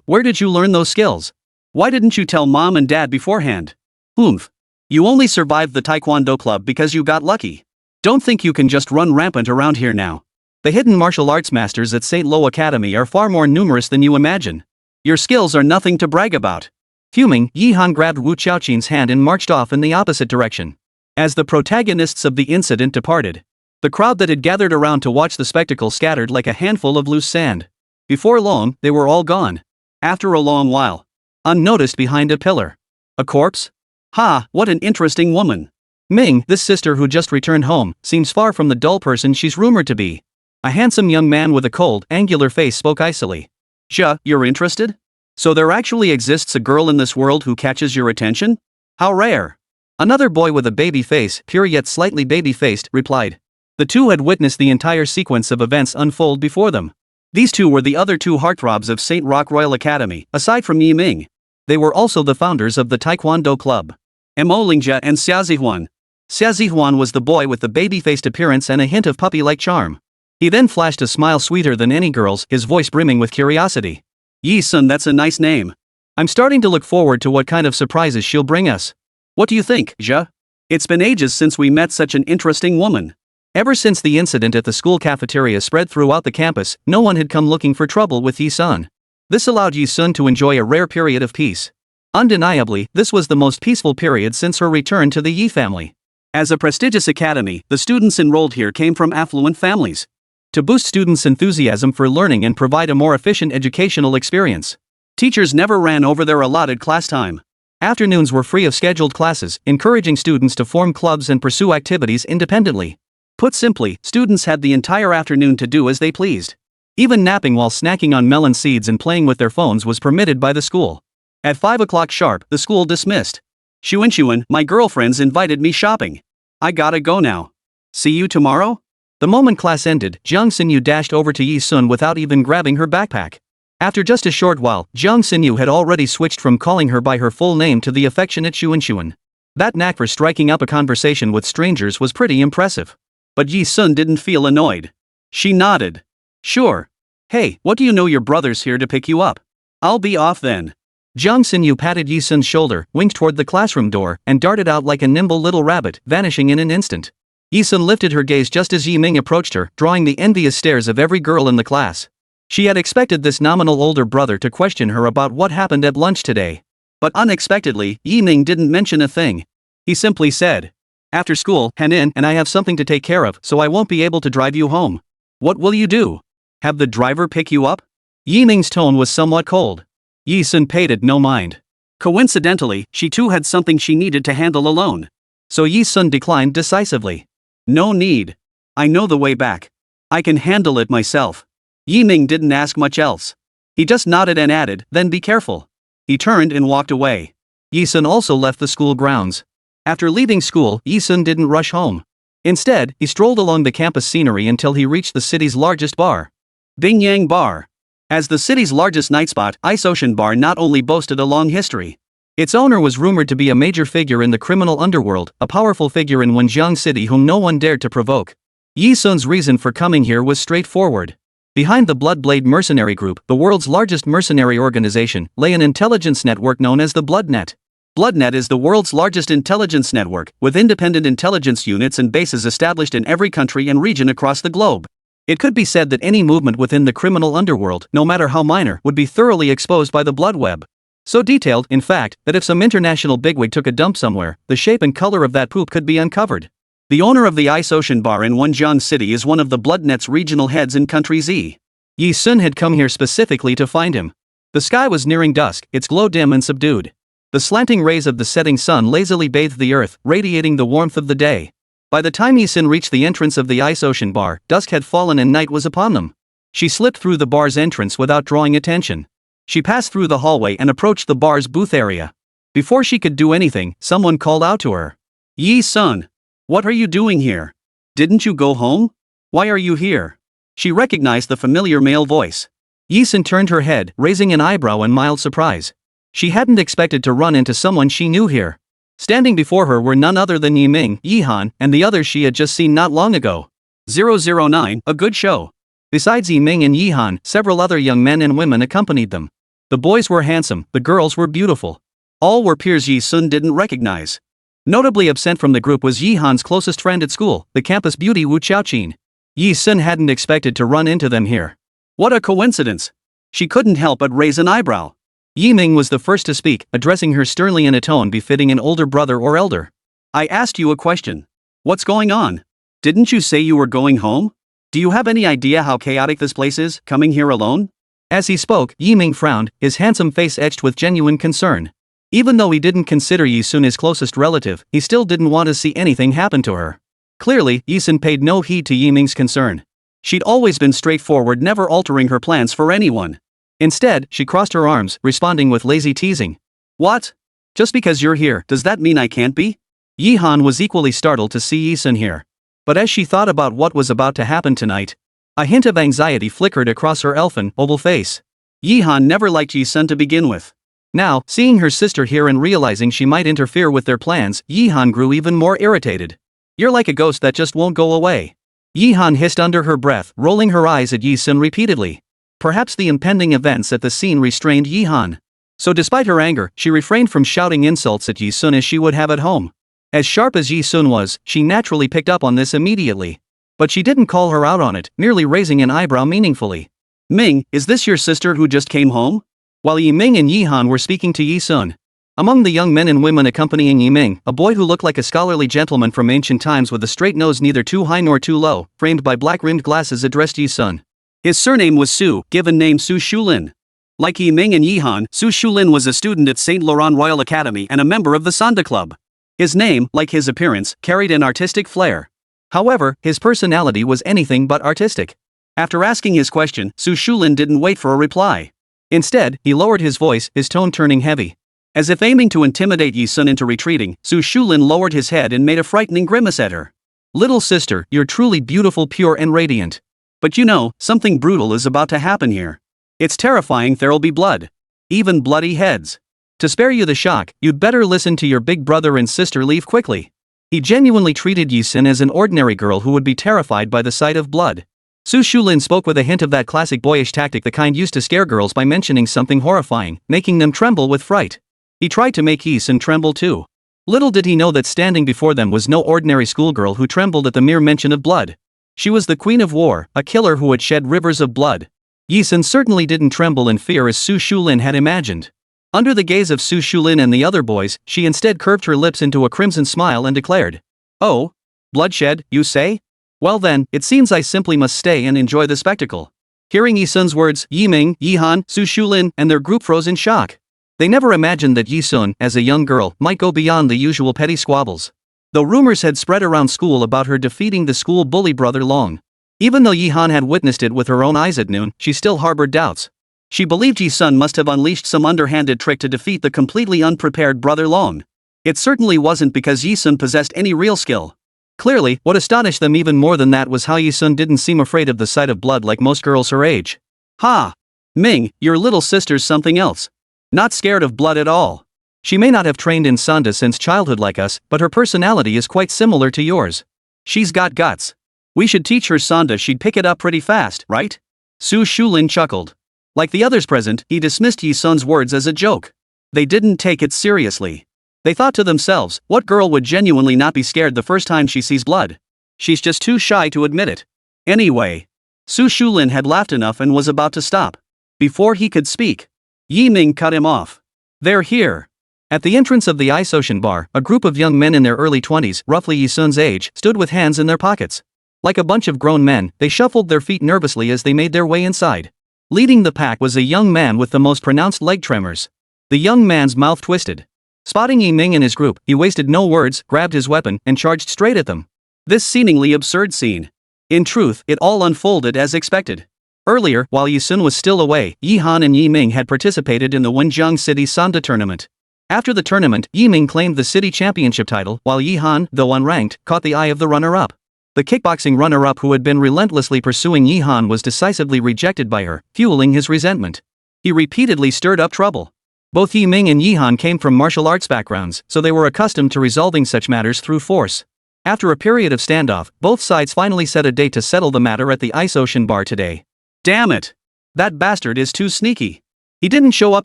Where did you learn those skills? Why didn't you tell mom and dad beforehand? Oomph. You only survived the Taekwondo club because you got lucky. Don't think you can just run rampant around here now. The hidden martial arts masters at St. Lo Academy are far more numerous than you imagine. Your skills are nothing to brag about. Fuming, Yi Han grabbed Wu Qiaoqin's hand and marched off in the opposite direction. As the protagonists of the incident departed, the crowd that had gathered around to watch the spectacle scattered like a handful of loose sand. Before long, they were all gone. After a long while, unnoticed behind a pillar. A corpse? Ha, what an interesting woman. Ming, this sister who just returned home, seems far from the dull person she's rumored to be. A handsome young man with a cold, angular face spoke icily. You're interested? So there actually exists a girl in this world who catches your attention? How rare. Another boy with a baby face, pure yet slightly baby-faced, replied. The two had witnessed the entire sequence of events unfold before them. These two were the other two heartthrobs of St. Rock Royal Academy, aside from Yi Ming. They were also the founders of the Taekwondo Club. Mo Lingjia and Xia Zihuan. Xia Zihuan was the boy with the baby-faced appearance and a hint of puppy-like charm. He then flashed a smile sweeter than any girl's, his voice brimming with curiosity. Yi-sun, that's a nice name. I'm starting to look forward to what kind of surprises she'll bring us. What do you think, Xia? It's been ages since we met such an interesting woman. Ever since the incident at the school cafeteria spread throughout the campus, no one had come looking for trouble with Yi-sun. This allowed Yi-sun to enjoy a rare period of peace. Undeniably, this was the most peaceful period since her return to the Yi family. As a prestigious academy, the students enrolled here came from affluent families. To boost students' enthusiasm for learning and provide a more efficient educational experience, teachers never ran over their allotted class time. Afternoons were free of scheduled classes, encouraging students to form clubs and pursue activities independently. Put simply, students had the entire afternoon to do as they pleased. Even napping while snacking on melon seeds and playing with their phones was permitted by the school. At 5 o'clock sharp, the school dismissed. Xunxun, my girlfriends invited me shopping. I gotta go now. See you tomorrow? The moment class ended, Jiang Xinyu dashed over to Yi-sun without even grabbing her backpack. After just a short while, Jiang Xinyu had already switched from calling her by her full name to the affectionate Xunxun. That knack for striking up a conversation with strangers was pretty impressive. But Yi-sun didn't feel annoyed. She nodded. Sure. Hey, what do you know, your brother's here to pick you up? I'll be off then. Jiang Xinyu patted Yi-sun's shoulder, winked toward the classroom door, and darted out like a nimble little rabbit, vanishing in an instant. Yi-sun lifted her gaze just as Yi Ming approached her, drawing the envious stares of every girl in the class. She had expected this nominal older brother to question her about what happened at lunch today. But unexpectedly, Yi Ming didn't mention a thing. He simply said, after school, Hanin and I have something to take care of, so I won't be able to drive you home. What will you do? Have the driver pick you up? Yi Ming's tone was somewhat cold. Yi-sun paid it no mind. Coincidentally, she too had something she needed to handle alone. So Yi-sun declined decisively. No need. I know the way back. I can handle it myself. Yi Ming didn't ask much else. He just nodded and added, then be careful. He turned and walked away. Yi-sun also left the school grounds. After leaving school, Yi-sun didn't rush home. Instead, he strolled along the campus scenery until he reached the city's largest bar. Bingyang Bar. As the city's largest night spot, Ice Ocean Bar not only boasted a long history. Its owner was rumored to be a major figure in the criminal underworld, a powerful figure in Wenjiang City whom no one dared to provoke. Yi-sun's reason for coming here was straightforward. Behind the Bloodblade Mercenary Group, the world's largest mercenary organization, lay an intelligence network known as the Bloodnet. Bloodnet is the world's largest intelligence network, with independent intelligence units and bases established in every country and region across the globe. It could be said that any movement within the criminal underworld, no matter how minor, would be thoroughly exposed by the Blood Web. So detailed, in fact, that if some international bigwig took a dump somewhere, the shape and color of that poop could be uncovered. The owner of the Ice Ocean Bar in Wonjiang City is one of the Bloodnet's regional heads in Country Z. Yi Sun had come here specifically to find him. The sky was nearing dusk, its glow dim and subdued. The slanting rays of the setting sun lazily bathed the earth, radiating the warmth of the day. By the time Yi Sun reached the entrance of the Ice Ocean Bar, dusk had fallen and night was upon them. She slipped through the bar's entrance without drawing attention. She passed through the hallway and approached the bar's booth area. Before she could do anything, someone called out to her. Yi Sun. What are you doing here? Didn't you go home? Why are you here? She recognized the familiar male voice. Yi Sun turned her head, raising an eyebrow in mild surprise. She hadn't expected to run into someone she knew here. Standing before her were none other than Yiming, Yihan, and the others she had just seen not long ago. 009, a good show. Besides Yiming and Yihan, several other young men and women accompanied them. The boys were handsome, the girls were beautiful. All were peers Yi Sun didn't recognize. Notably absent from the group was Yihan's closest friend at school, the campus beauty Wu Qiaoqin. Yi Sun hadn't expected to run into them here. What a coincidence! She couldn't help but raise an eyebrow. Yiming was the first to speak, addressing her sternly in a tone befitting an older brother or elder. I asked you a question. What's going on? Didn't you say you were going home? Do you have any idea how chaotic this place is, coming here alone? As he spoke, Yiming frowned, his handsome face etched with genuine concern. Even though he didn't consider Yi Sun his closest relative, he still didn't want to see anything happen to her. Clearly, Yi Sun paid no heed to Yiming's concern. She'd always been straightforward, never altering her plans for anyone. Instead, she crossed her arms, responding with lazy teasing. What? Just because you're here, does that mean I can't be? Yihan was equally startled to see Yi Sun here. But as she thought about what was about to happen tonight, a hint of anxiety flickered across her elfin, oval face. Yihan never liked Yi Sun to begin with. Now, seeing her sister here and realizing she might interfere with their plans, Yihan grew even more irritated. You're like a ghost that just won't go away. Yihan hissed under her breath, rolling her eyes at Yi Sun repeatedly. Perhaps the impending events at the scene restrained Yihan. So despite her anger, she refrained from shouting insults at Yi Sun as she would have at home. As sharp as Yi Sun was, she naturally picked up on this immediately. But she didn't call her out on it, merely raising an eyebrow meaningfully. Ming, is this your sister who just came home? While Yiming and Yihan were speaking to Yi Sun. Among the young men and women accompanying Yiming, a boy who looked like a scholarly gentleman from ancient times with a straight nose neither too high nor too low, framed by black-rimmed glasses addressed Yi Sun. His surname was Su, given name Su Shulin. Like Yiming and Yihan, Su Shulin was a student at St. Laurent Royal Academy and a member of the Sanda Club. His name, like his appearance, carried an artistic flair. However, his personality was anything but artistic. After asking his question, Su Shulin didn't wait for a reply. Instead, he lowered his voice, his tone turning heavy. As if aiming to intimidate Yi Sun into retreating, Su Shulin lowered his head and made a frightening grimace at her. Little sister, you're truly beautiful, pure and radiant. But you know, something brutal is about to happen here. It's terrifying, there'll be blood. Even bloody heads. To spare you the shock, you'd better listen to your big brother and sister leave quickly. He genuinely treated Yi Sun as an ordinary girl who would be terrified by the sight of blood. Su Shulin spoke with a hint of that classic boyish tactic, the kind used to scare girls by mentioning something horrifying, making them tremble with fright. He tried to make Yi Sun tremble too. Little did he know that standing before them was no ordinary schoolgirl who trembled at the mere mention of blood. She was the Queen of War, a killer who had shed rivers of blood. Yi Sun certainly didn't tremble in fear as Su Shulin had imagined. Under the gaze of Su Shulin and the other boys, she instead curved her lips into a crimson smile and declared, "Oh? Bloodshed, you say? Well then, it seems I simply must stay and enjoy the spectacle." Hearing Yi Sun's words, Yiming, Yihan, Su Shulin, and their group froze in shock. They never imagined that Yi Sun, as a young girl, might go beyond the usual petty squabbles. Though rumors had spread around school about her defeating the school bully Brother Long. Even though Yihan had witnessed it with her own eyes at noon, she still harbored doubts. She believed Yi Sun must have unleashed some underhanded trick to defeat the completely unprepared Brother Long. It certainly wasn't because Yi Sun possessed any real skill. Clearly, what astonished them even more than that was how Yi Sun didn't seem afraid of the sight of blood like most girls her age. Ha! Ming, your little sister's something else. Not scared of blood at all. She may not have trained in Sanda since childhood like us, but her personality is quite similar to yours. She's got guts. We should teach her Sanda, she'd pick it up pretty fast, right? Su Shulin chuckled. Like the others present, he dismissed Yi Sun's words as a joke. They didn't take it seriously. They thought to themselves, what girl would genuinely not be scared the first time she sees blood? She's just too shy to admit it. Anyway. Su Shulin had laughed enough and was about to stop. Before he could speak, Yiming cut him off. They're here. At the entrance of the ice ocean bar, a group of young men in their early 20s, roughly Yi-sun's age, stood with hands in their pockets. Like a bunch of grown men, they shuffled their feet nervously as they made their way inside. Leading the pack was a young man with the most pronounced leg tremors. The young man's mouth twisted. Spotting Yi-ming and his group, he wasted no words, grabbed his weapon, and charged straight at them. This seemingly absurd scene. In truth, it all unfolded as expected. Earlier, while Yi-sun was still away, Yi-han and Yi-ming had participated in the Wenjiang City Sanda tournament. After the tournament, Yi-ming claimed the city championship title, while Yi-han, though unranked, caught the eye of the runner-up. The kickboxing runner-up who had been relentlessly pursuing Yi-han was decisively rejected by her, fueling his resentment. He repeatedly stirred up trouble. Both Yi-ming and Yi-han came from martial arts backgrounds, so they were accustomed to resolving such matters through force. After a period of standoff, both sides finally set a date to settle the matter at the Ice Ocean Bar today. Damn it! That bastard is too sneaky. He didn't show up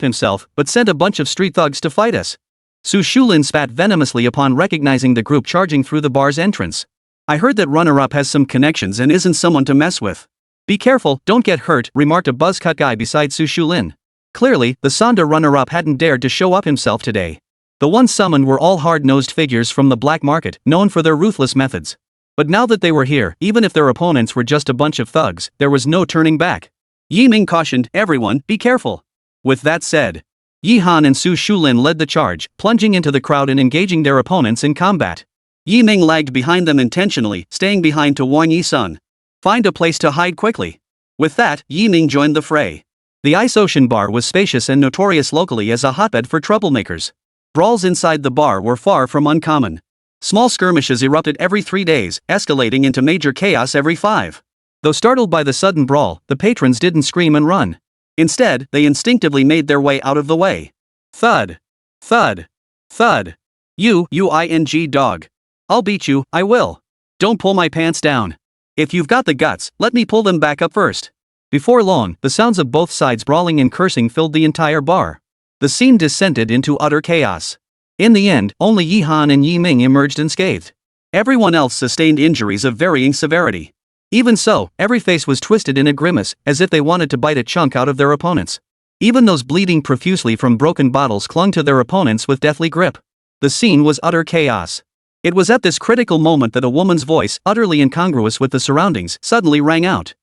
himself, but sent a bunch of street thugs to fight us. Su Shulin spat venomously upon recognizing the group charging through the bar's entrance. I heard that runner-up has some connections and isn't someone to mess with. Be careful, don't get hurt, remarked a buzz-cut guy beside Su Shulin. Clearly, the Sanda runner-up hadn't dared to show up himself today. The ones summoned were all hard-nosed figures from the black market, known for their ruthless methods. But now that they were here, even if their opponents were just a bunch of thugs, there was no turning back. Yi-ming cautioned, everyone, be careful. With that said, Yi-han and Su Shulin led the charge, plunging into the crowd and engaging their opponents in combat. Yi-ming lagged behind them intentionally, staying behind to warn Yi-sun. Find a place to hide quickly. With that, Yi-ming joined the fray. The Ice Ocean Bar was spacious and notorious locally as a hotbed for troublemakers. Brawls inside the bar were far from uncommon. Small skirmishes erupted every 3 days, escalating into major chaos every 5. Though startled by the sudden brawl, the patrons didn't scream and run. Instead, they instinctively made their way out of the way. Thud. Thud. Thud. You dog. I'll beat you, I will. Don't pull my pants down. If you've got the guts, let me pull them back up first. Before long, the sounds of both sides brawling and cursing filled the entire bar. The scene descended into utter chaos. In the end, only Yi-han and Yi-ming emerged unscathed. Everyone else sustained injuries of varying severity. Even so, every face was twisted in a grimace, as if they wanted to bite a chunk out of their opponents. Even those bleeding profusely from broken bottles clung to their opponents with deathly grip. The scene was utter chaos. It was at this critical moment that a woman's voice, utterly incongruous with the surroundings, suddenly rang out.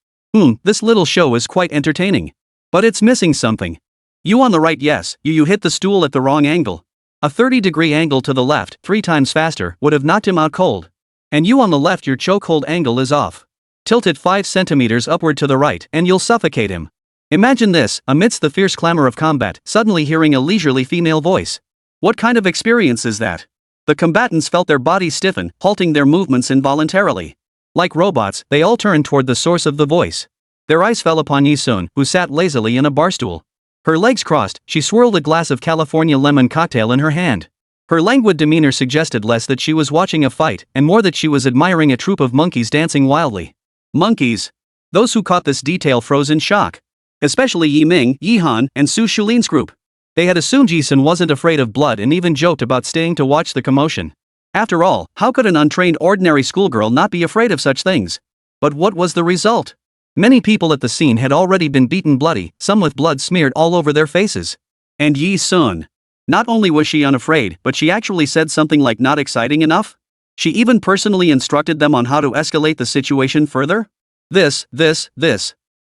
This little show is quite entertaining. But it's missing something. You on the right, yes, you hit the stool at the wrong angle. A 30-degree angle to the left, 3 times faster, would have knocked him out cold. And you on the left, your chokehold angle is off. Tilt it 5 centimeters upward to the right, and you'll suffocate him. Imagine this, amidst the fierce clamor of combat, suddenly hearing a leisurely female voice. What kind of experience is that? The combatants felt their bodies stiffen, halting their movements involuntarily. Like robots, they all turned toward the source of the voice. Their eyes fell upon Yi-sun, who sat lazily in a barstool. Her legs crossed, she swirled a glass of California lemon cocktail in her hand. Her languid demeanor suggested less that she was watching a fight, and more that she was admiring a troop of monkeys dancing wildly. Monkeys. Those who caught this detail froze in shock. Especially Yi-ming, Yi-han, and Su Shulin's group. They had assumed Yi-sun wasn't afraid of blood and even joked about staying to watch the commotion. After all, how could an untrained ordinary schoolgirl not be afraid of such things? But what was the result? Many people at the scene had already been beaten bloody, some with blood smeared all over their faces. And Yi-sun. Not only was she unafraid, but she actually said something like not exciting enough? She even personally instructed them on how to escalate the situation further? This.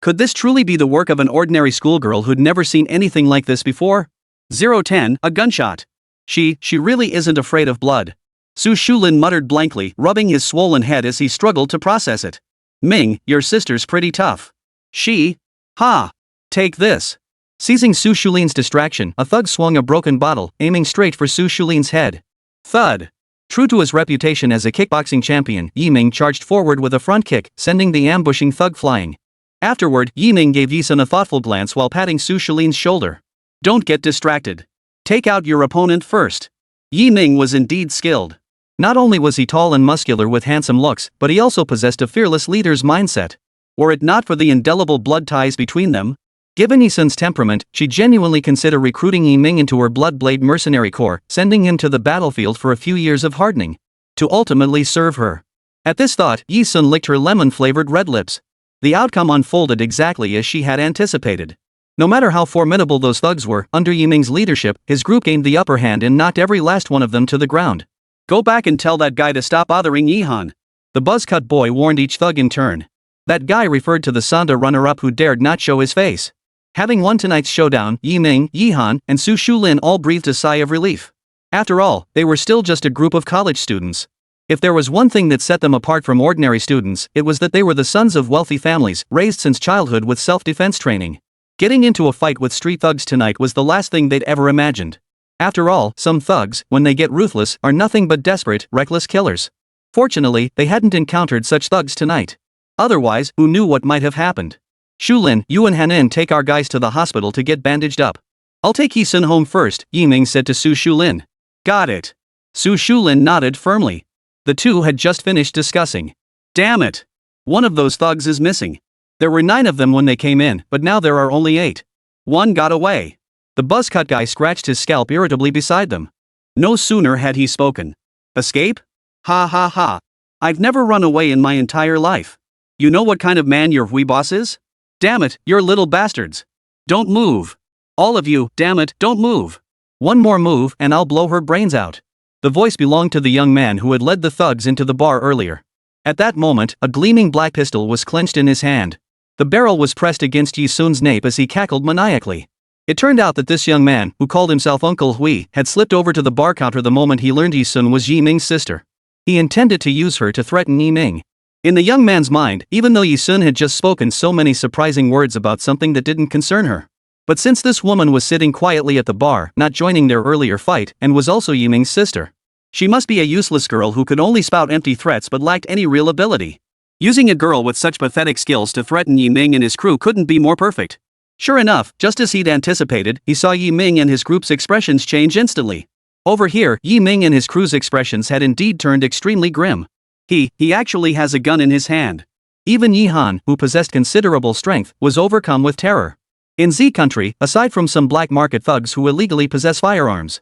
Could this truly be the work of an ordinary schoolgirl who'd never seen anything like this before? 010, a gunshot. She really isn't afraid of blood. Su Shulin muttered blankly, rubbing his swollen head as he struggled to process it. Ming, your sister's pretty tough. She? Ha! Take this. Seizing Su Shulin's distraction, a thug swung a broken bottle, aiming straight for Su Shulin's head. Thud. True to his reputation as a kickboxing champion, Yi-ming charged forward with a front kick, sending the ambushing thug flying. Afterward, Yi-ming gave Yi-sun a thoughtful glance while patting Su Shulin's shoulder. Don't get distracted. Take out your opponent first. Yi-ming was indeed skilled. Not only was he tall and muscular with handsome looks, but he also possessed a fearless leader's mindset. Were it not for the indelible blood ties between them, given Yi-sun's temperament, she'd genuinely consider recruiting Yi-ming into her Bloodblade mercenary corps, sending him to the battlefield for a few years of hardening. To ultimately serve her. At this thought, Yi-sun licked her lemon-flavored red lips. The outcome unfolded exactly as she had anticipated. No matter how formidable those thugs were, under Yiming's leadership, his group gained the upper hand and knocked every last one of them to the ground. Go back and tell that guy to stop bothering Yi Han. The buzzcut boy warned each thug in turn. That guy referred to the Sanda runner-up who dared not show his face. Having won tonight's showdown, Yiming, Yi Han, and Su Shulin all breathed a sigh of relief. After all, they were still just a group of college students. If there was one thing that set them apart from ordinary students, it was that they were the sons of wealthy families, raised since childhood with self-defense training. Getting into a fight with street thugs tonight was the last thing they'd ever imagined. After all, some thugs, when they get ruthless, are nothing but desperate, reckless killers. Fortunately, they hadn't encountered such thugs tonight. Otherwise, who knew what might have happened? Shulin, you and Hanin take our guys to the hospital to get bandaged up. I'll take Yi-sun home first, Yiming said to Su Shulin. Got it. Su Shulin nodded firmly. The two had just finished discussing. Damn it. One of those thugs is missing. There were 9 of them when they came in, but now there are only 8. One got away. The buzzcut guy scratched his scalp irritably beside them. No sooner had he spoken. Escape? Ha ha ha. I've never run away in my entire life. You know what kind of man your wee boss is? Damn it, you're little bastards. Don't move. All of you, damn it, don't move. One more move and I'll blow her brains out. The voice belonged to the young man who had led the thugs into the bar earlier. At that moment, a gleaming black pistol was clenched in his hand. The barrel was pressed against Yi-sun's nape as he cackled maniacally. It turned out that this young man, who called himself Uncle Hui, had slipped over to the bar counter the moment he learned Yi-sun was Yiming's sister. He intended to use her to threaten Yiming. In the young man's mind, even though Yi-sun had just spoken so many surprising words about something that didn't concern her. But since this woman was sitting quietly at the bar, not joining their earlier fight, and was also Yiming's sister, she must be a useless girl who could only spout empty threats but lacked any real ability. Using a girl with such pathetic skills to threaten Yiming and his crew couldn't be more perfect. Sure enough, just as he'd anticipated, he saw Yiming and his group's expressions change instantly. Over here, Yiming and his crew's expressions had indeed turned extremely grim. He actually has a gun in his hand. Even Yi Han, who possessed considerable strength, was overcome with terror. In Z country, aside from some black market thugs who illegally possess firearms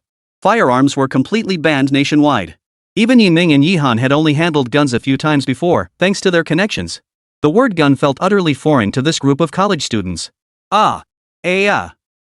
were completely banned nationwide. Even Yiming and Yi Han had only handled guns a few times before, thanks to their connections. The word gun felt utterly foreign to this group of college students. The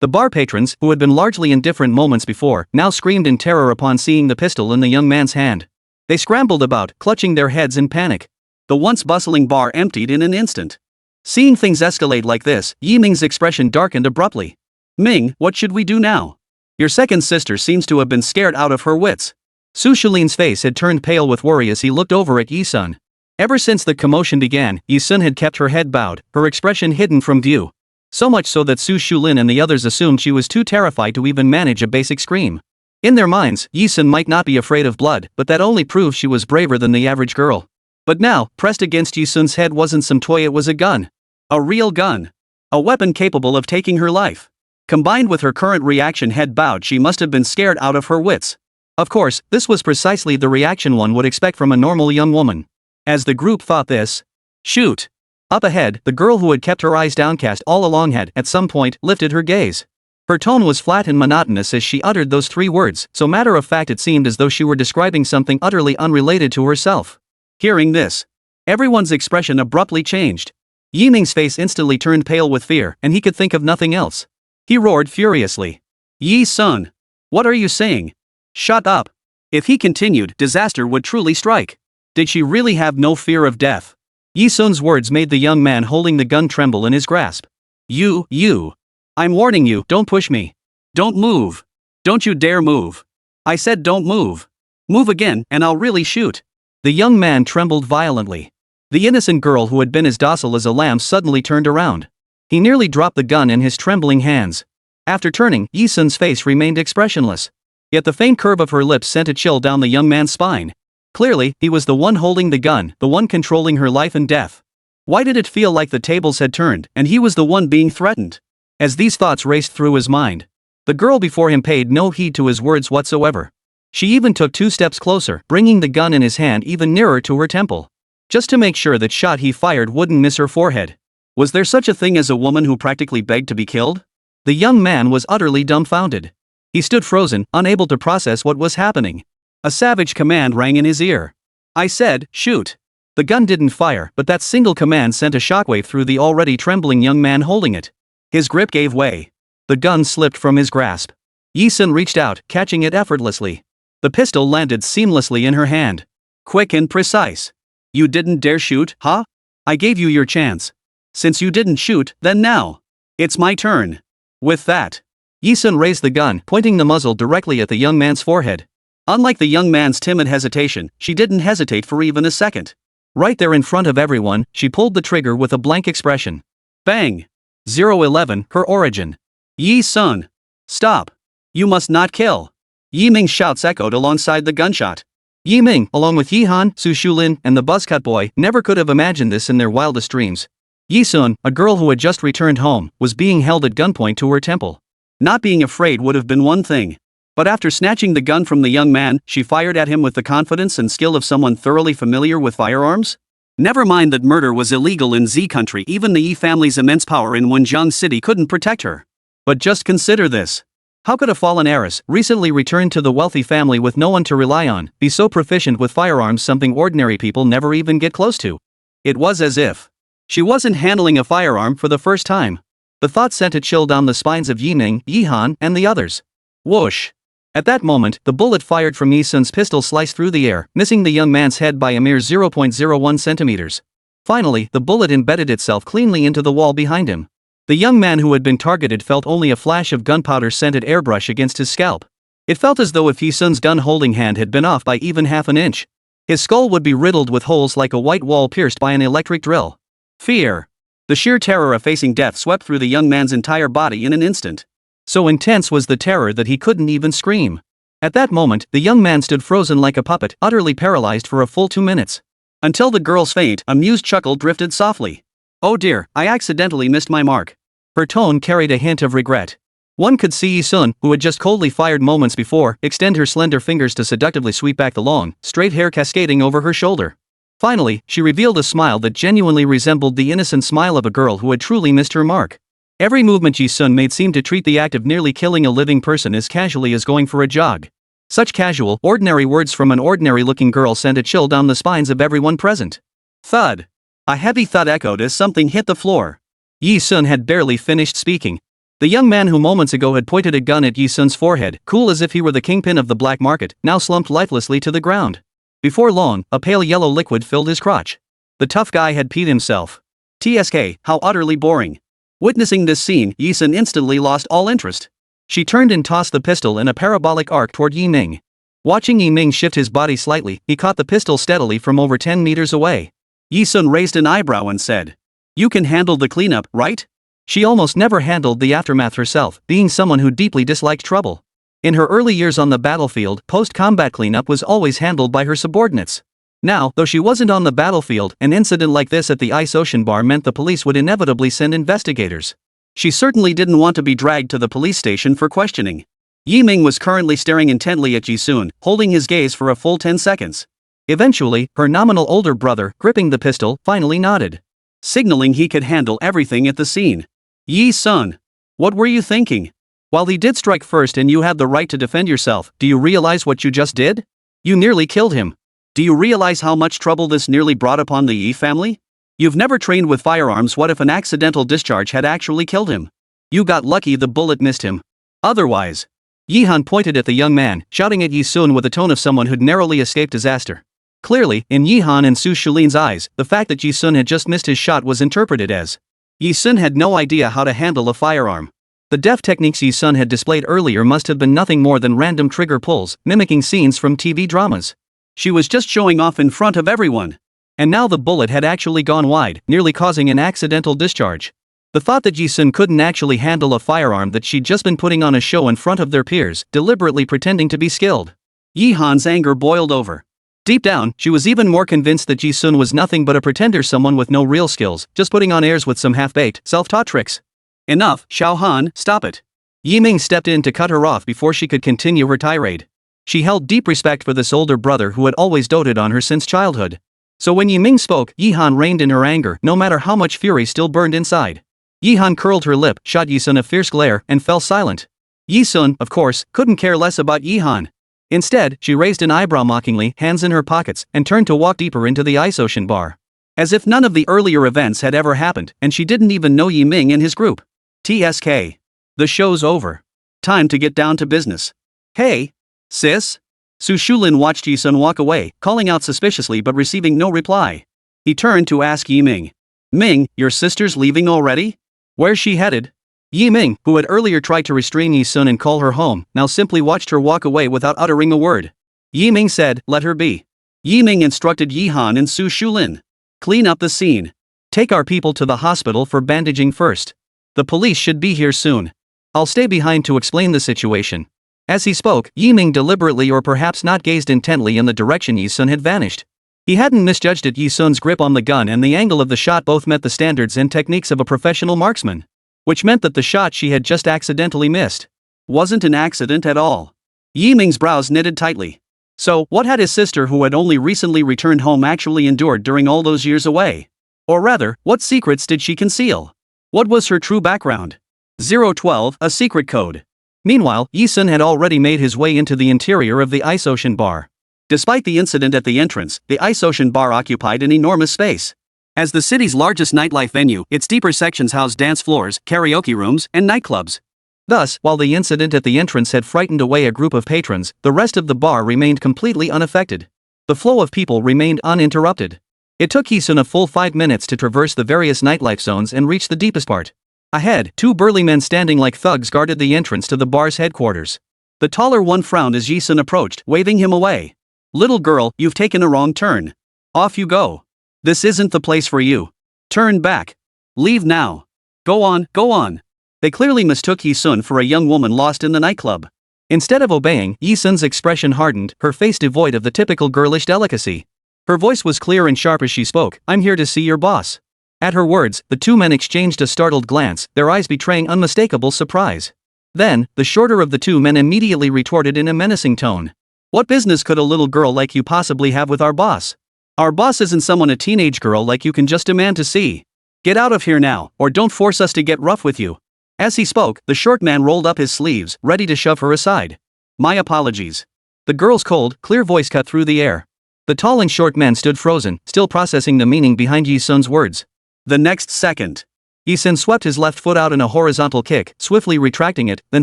bar patrons, who had been largely indifferent moments before, now screamed in terror upon seeing the pistol in the young man's hand. They scrambled about, clutching their heads in panic. The once bustling bar emptied in an instant. Seeing things escalate like this, Yiming's expression darkened abruptly. Ming, what should we do now? Your second sister seems to have been scared out of her wits. Su Shulin's face had turned pale with worry as he looked over at Yi-sun. Ever since the commotion began, Yi-sun had kept her head bowed, her expression hidden from view. So much so that Su Shulin and the others assumed she was too terrified to even manage a basic scream. In their minds, Yi-sun might not be afraid of blood, but that only proved she was braver than the average girl. But now, pressed against Yi-sun's head wasn't some toy, it was a gun. A real gun. A weapon capable of taking her life. Combined with her current reaction, head bowed, she must have been scared out of her wits. Of course, this was precisely the reaction one would expect from a normal young woman. As the group thought this, shoot. Up ahead, the girl who had kept her eyes downcast all along had, at some point, lifted her gaze. Her tone was flat and monotonous as she uttered those 3 words, so matter of fact it seemed as though she were describing something utterly unrelated to herself. Hearing this, everyone's expression abruptly changed. Yiming's face instantly turned pale with fear, and he could think of nothing else. He roared furiously. Yi-sun! What are you saying? Shut up! If he continued, disaster would truly strike. Did she really have no fear of death? Yi-sun's words made the young man holding the gun tremble in his grasp. You. I'm warning you, don't push me. Don't move. Don't you dare move. I said don't move. Move again, and I'll really shoot. The young man trembled violently. The innocent girl who had been as docile as a lamb suddenly turned around. He nearly dropped the gun in his trembling hands. After turning, Yi-sun's face remained expressionless. Yet the faint curve of her lips sent a chill down the young man's spine. Clearly, he was the one holding the gun, the one controlling her life and death. Why did it feel like the tables had turned, and he was the one being threatened? As these thoughts raced through his mind, the girl before him paid no heed to his words whatsoever. She even took 2 steps closer, bringing the gun in his hand even nearer to her temple. Just to make sure that shot he fired wouldn't miss her forehead. Was there such a thing as a woman who practically begged to be killed? The young man was utterly dumbfounded. He stood frozen, unable to process what was happening. A savage command rang in his ear. I said, shoot. The gun didn't fire, but that single command sent a shockwave through the already trembling young man holding it. His grip gave way. The gun slipped from his grasp. Yi Sun reached out, catching it effortlessly. The pistol landed seamlessly in her hand. Quick and precise. You didn't dare shoot, huh? I gave you your chance. Since you didn't shoot, then now. It's my turn. With that, Yi Sun raised the gun, pointing the muzzle directly at the young man's forehead. Unlike the young man's timid hesitation, she didn't hesitate for even a second. Right there in front of everyone, she pulled the trigger with a blank expression. Bang! 011, her origin. Yi Sun. Stop. You must not kill. Yi Ming's shouts echoed alongside the gunshot. Yi Ming, along with Yi Han, Su Shulin, and the buzzcut boy, never could have imagined this in their wildest dreams. Yi Sun, a girl who had just returned home, was being held at gunpoint to her temple. Not being afraid would have been one thing. But after snatching the gun from the young man, she fired at him with the confidence and skill of someone thoroughly familiar with firearms? Never mind that murder was illegal in Z country, even the Yi family's immense power in Wenzhong City couldn't protect her. But just consider this. How could a fallen heiress, recently returned to the wealthy family with no one to rely on, be so proficient with firearms, something ordinary people never even get close to? It was as if she wasn't handling a firearm for the first time. The thought sent a chill down the spines of Yi Ming, Yi Han, and the others. Whoosh! At that moment, the bullet fired from Yi Sun's pistol sliced through the air, missing the young man's head by a mere 0.01 centimeters. Finally, the bullet embedded itself cleanly into the wall behind him. The young man who had been targeted felt only a flash of gunpowder-scented airbrush against his scalp. It felt as though if Yi Sun's gun-holding hand had been off by even half an inch, his skull would be riddled with holes like a white wall pierced by an electric drill. Fear. The sheer terror of facing death swept through the young man's entire body in an instant. So intense was the terror that he couldn't even scream. At that moment, the young man stood frozen like a puppet, utterly paralyzed for a full 2 minutes. Until the girl's faint, amused chuckle drifted softly. Oh dear, I accidentally missed my mark. Her tone carried a hint of regret. One could see Yi Sun, who had just coldly fired moments before, extend her slender fingers to seductively sweep back the long, straight hair cascading over her shoulder. Finally, she revealed a smile that genuinely resembled the innocent smile of a girl who had truly missed her mark. Every movement Yi Sun made seemed to treat the act of nearly killing a living person as casually as going for a jog. Such casual, ordinary words from an ordinary-looking girl sent a chill down the spines of everyone present. Thud. A heavy thud echoed as something hit the floor. Yi Sun had barely finished speaking. The young man who moments ago had pointed a gun at Yi Sun's forehead, cool as if he were the kingpin of the black market, now slumped lifelessly to the ground. Before long, a pale yellow liquid filled his crotch. The tough guy had peed himself. TSK, how utterly boring. Witnessing this scene, Yi Sun instantly lost all interest. She turned and tossed the pistol in a parabolic arc toward Yi Ming. Watching Yi Ming shift his body slightly, he caught the pistol steadily from over 10 meters away. Yi Sun raised an eyebrow and said, "You can handle the cleanup, right?" She almost never handled the aftermath herself, being someone who deeply disliked trouble. In her early years on the battlefield, post-combat cleanup was always handled by her subordinates. Now, though she wasn't on the battlefield, an incident like this at the Ice Ocean Bar meant the police would inevitably send investigators. She certainly didn't want to be dragged to the police station for questioning. Yi Ming was currently staring intently at Yi Sun, holding his gaze for a full 10 seconds. Eventually, her nominal older brother, gripping the pistol, finally nodded, signaling he could handle everything at the scene. Yi Sun. What were you thinking? While he did strike first and you had the right to defend yourself, do you realize what you just did? You nearly killed him. Do you realize how much trouble this nearly brought upon the Yi family? You've never trained with firearms. What if an accidental discharge had actually killed him? You got lucky the bullet missed him. Otherwise. Yi Han pointed at the young man, shouting at Yi Sun with the tone of someone who'd narrowly escaped disaster. Clearly, in Yi Han and Su Shulin's eyes, the fact that Yi Sun had just missed his shot was interpreted as Yi Sun had no idea how to handle a firearm. The deft techniques Yi Sun had displayed earlier must have been nothing more than random trigger pulls, mimicking scenes from TV dramas. She was just showing off in front of everyone. And now the bullet had actually gone wide, nearly causing an accidental discharge. The thought that Yi Sun couldn't actually handle a firearm that she'd just been putting on a show in front of their peers, deliberately pretending to be skilled. Yi Han's anger boiled over. Deep down, she was even more convinced that Yi Sun was nothing but a pretender, someone with no real skills, just putting on airs with some half-baked, self-taught tricks. Enough, Xiao Han, stop it. Yi Ming stepped in to cut her off before she could continue her tirade. She held deep respect for this older brother who had always doted on her since childhood. So when Yi Ming spoke, Yi Han reined in her anger, no matter how much fury still burned inside. Yi Han curled her lip, shot Yi Sun a fierce glare, and fell silent. Yi Sun, of course, couldn't care less about Yi Han. Instead, she raised an eyebrow mockingly, hands in her pockets, and turned to walk deeper into the Ice Ocean Bar. As if none of the earlier events had ever happened, and she didn't even know Yi Ming and his group. TSK. The show's over. Time to get down to business. Hey, sis? Su Shulin watched Yi Sun walk away, calling out suspiciously but receiving no reply. He turned to ask Yi Ming. Ming, your sister's leaving already? Where's she headed? Yi Ming, who had earlier tried to restrain Yi Sun and call her home, now simply watched her walk away without uttering a word. Yi Ming said, let her be. Yi Ming instructed Yi Han and Su Shulin. Clean up the scene. Take our people to the hospital for bandaging first. The police should be here soon. I'll stay behind to explain the situation. As he spoke, Yi Ming deliberately or perhaps not gazed intently in the direction Yi Sun had vanished. He hadn't misjudged it. Yi Sun's grip on the gun and the angle of the shot both met the standards and techniques of a professional marksman. Which meant that the shot she had just accidentally missed wasn't an accident at all. Yi Ming's brows knitted tightly. So, what had his sister who had only recently returned home actually endured during all those years away? Or rather, what secrets did she conceal? What was her true background? 012, a secret code. Meanwhile, Yi Sun had already made his way into the interior of the Ice Ocean Bar. Despite the incident at the entrance, the Ice Ocean Bar occupied an enormous space. As the city's largest nightlife venue, its deeper sections housed dance floors, karaoke rooms, and nightclubs. Thus, while the incident at the entrance had frightened away a group of patrons, the rest of the bar remained completely unaffected. The flow of people remained uninterrupted. It took Yi Sun a full 5 minutes to traverse the various nightlife zones and reach the deepest part. Ahead, 2 burly men standing like thugs guarded the entrance to the bar's headquarters. The taller one frowned as Yi Sun approached, waving him away. Little girl, you've taken a wrong turn. Off you go. This isn't the place for you. Turn back. Leave now. Go on, go on. They clearly mistook Yi Sun for a young woman lost in the nightclub. Instead of obeying, Yi Sun's expression hardened, her face devoid of the typical girlish delicacy. Her voice was clear and sharp as she spoke, I'm here to see your boss. At her words, the 2 men exchanged a startled glance, their eyes betraying unmistakable surprise. Then, the shorter of the 2 men immediately retorted in a menacing tone. What business could a little girl like you possibly have with our boss? Our boss isn't someone a teenage girl like you can just demand to see. Get out of here now, or don't force us to get rough with you. As he spoke, the short man rolled up his sleeves, ready to shove her aside. My apologies. The girl's cold, clear voice cut through the air. The tall and short man stood frozen, still processing the meaning behind Yi Sun's words. The next second, Yi Sun swept his left foot out in a horizontal kick, swiftly retracting it, then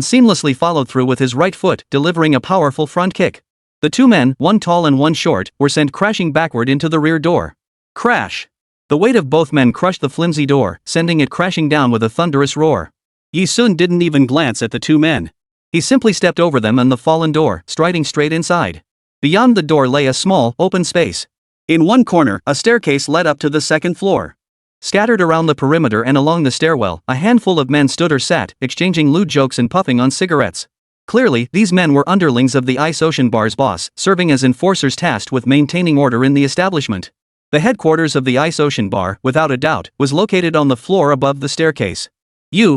seamlessly followed through with his right foot, delivering a powerful front kick. The 2 men, one tall and one short, were sent crashing backward into the rear door. Crash! The weight of both men crushed the flimsy door, sending it crashing down with a thunderous roar. Yi Sun didn't even glance at the 2 men. He simply stepped over them and the fallen door, striding straight inside. Beyond the door lay a small, open space. In one corner, a staircase led up to the 2nd floor. Scattered around the perimeter and along the stairwell, a handful of men stood or sat, exchanging lewd jokes and puffing on cigarettes. Clearly, these men were underlings of the Ice Ocean Bar's boss, serving as enforcers tasked with maintaining order in the establishment. The headquarters of the Ice Ocean Bar, without a doubt, was located on the floor above the staircase.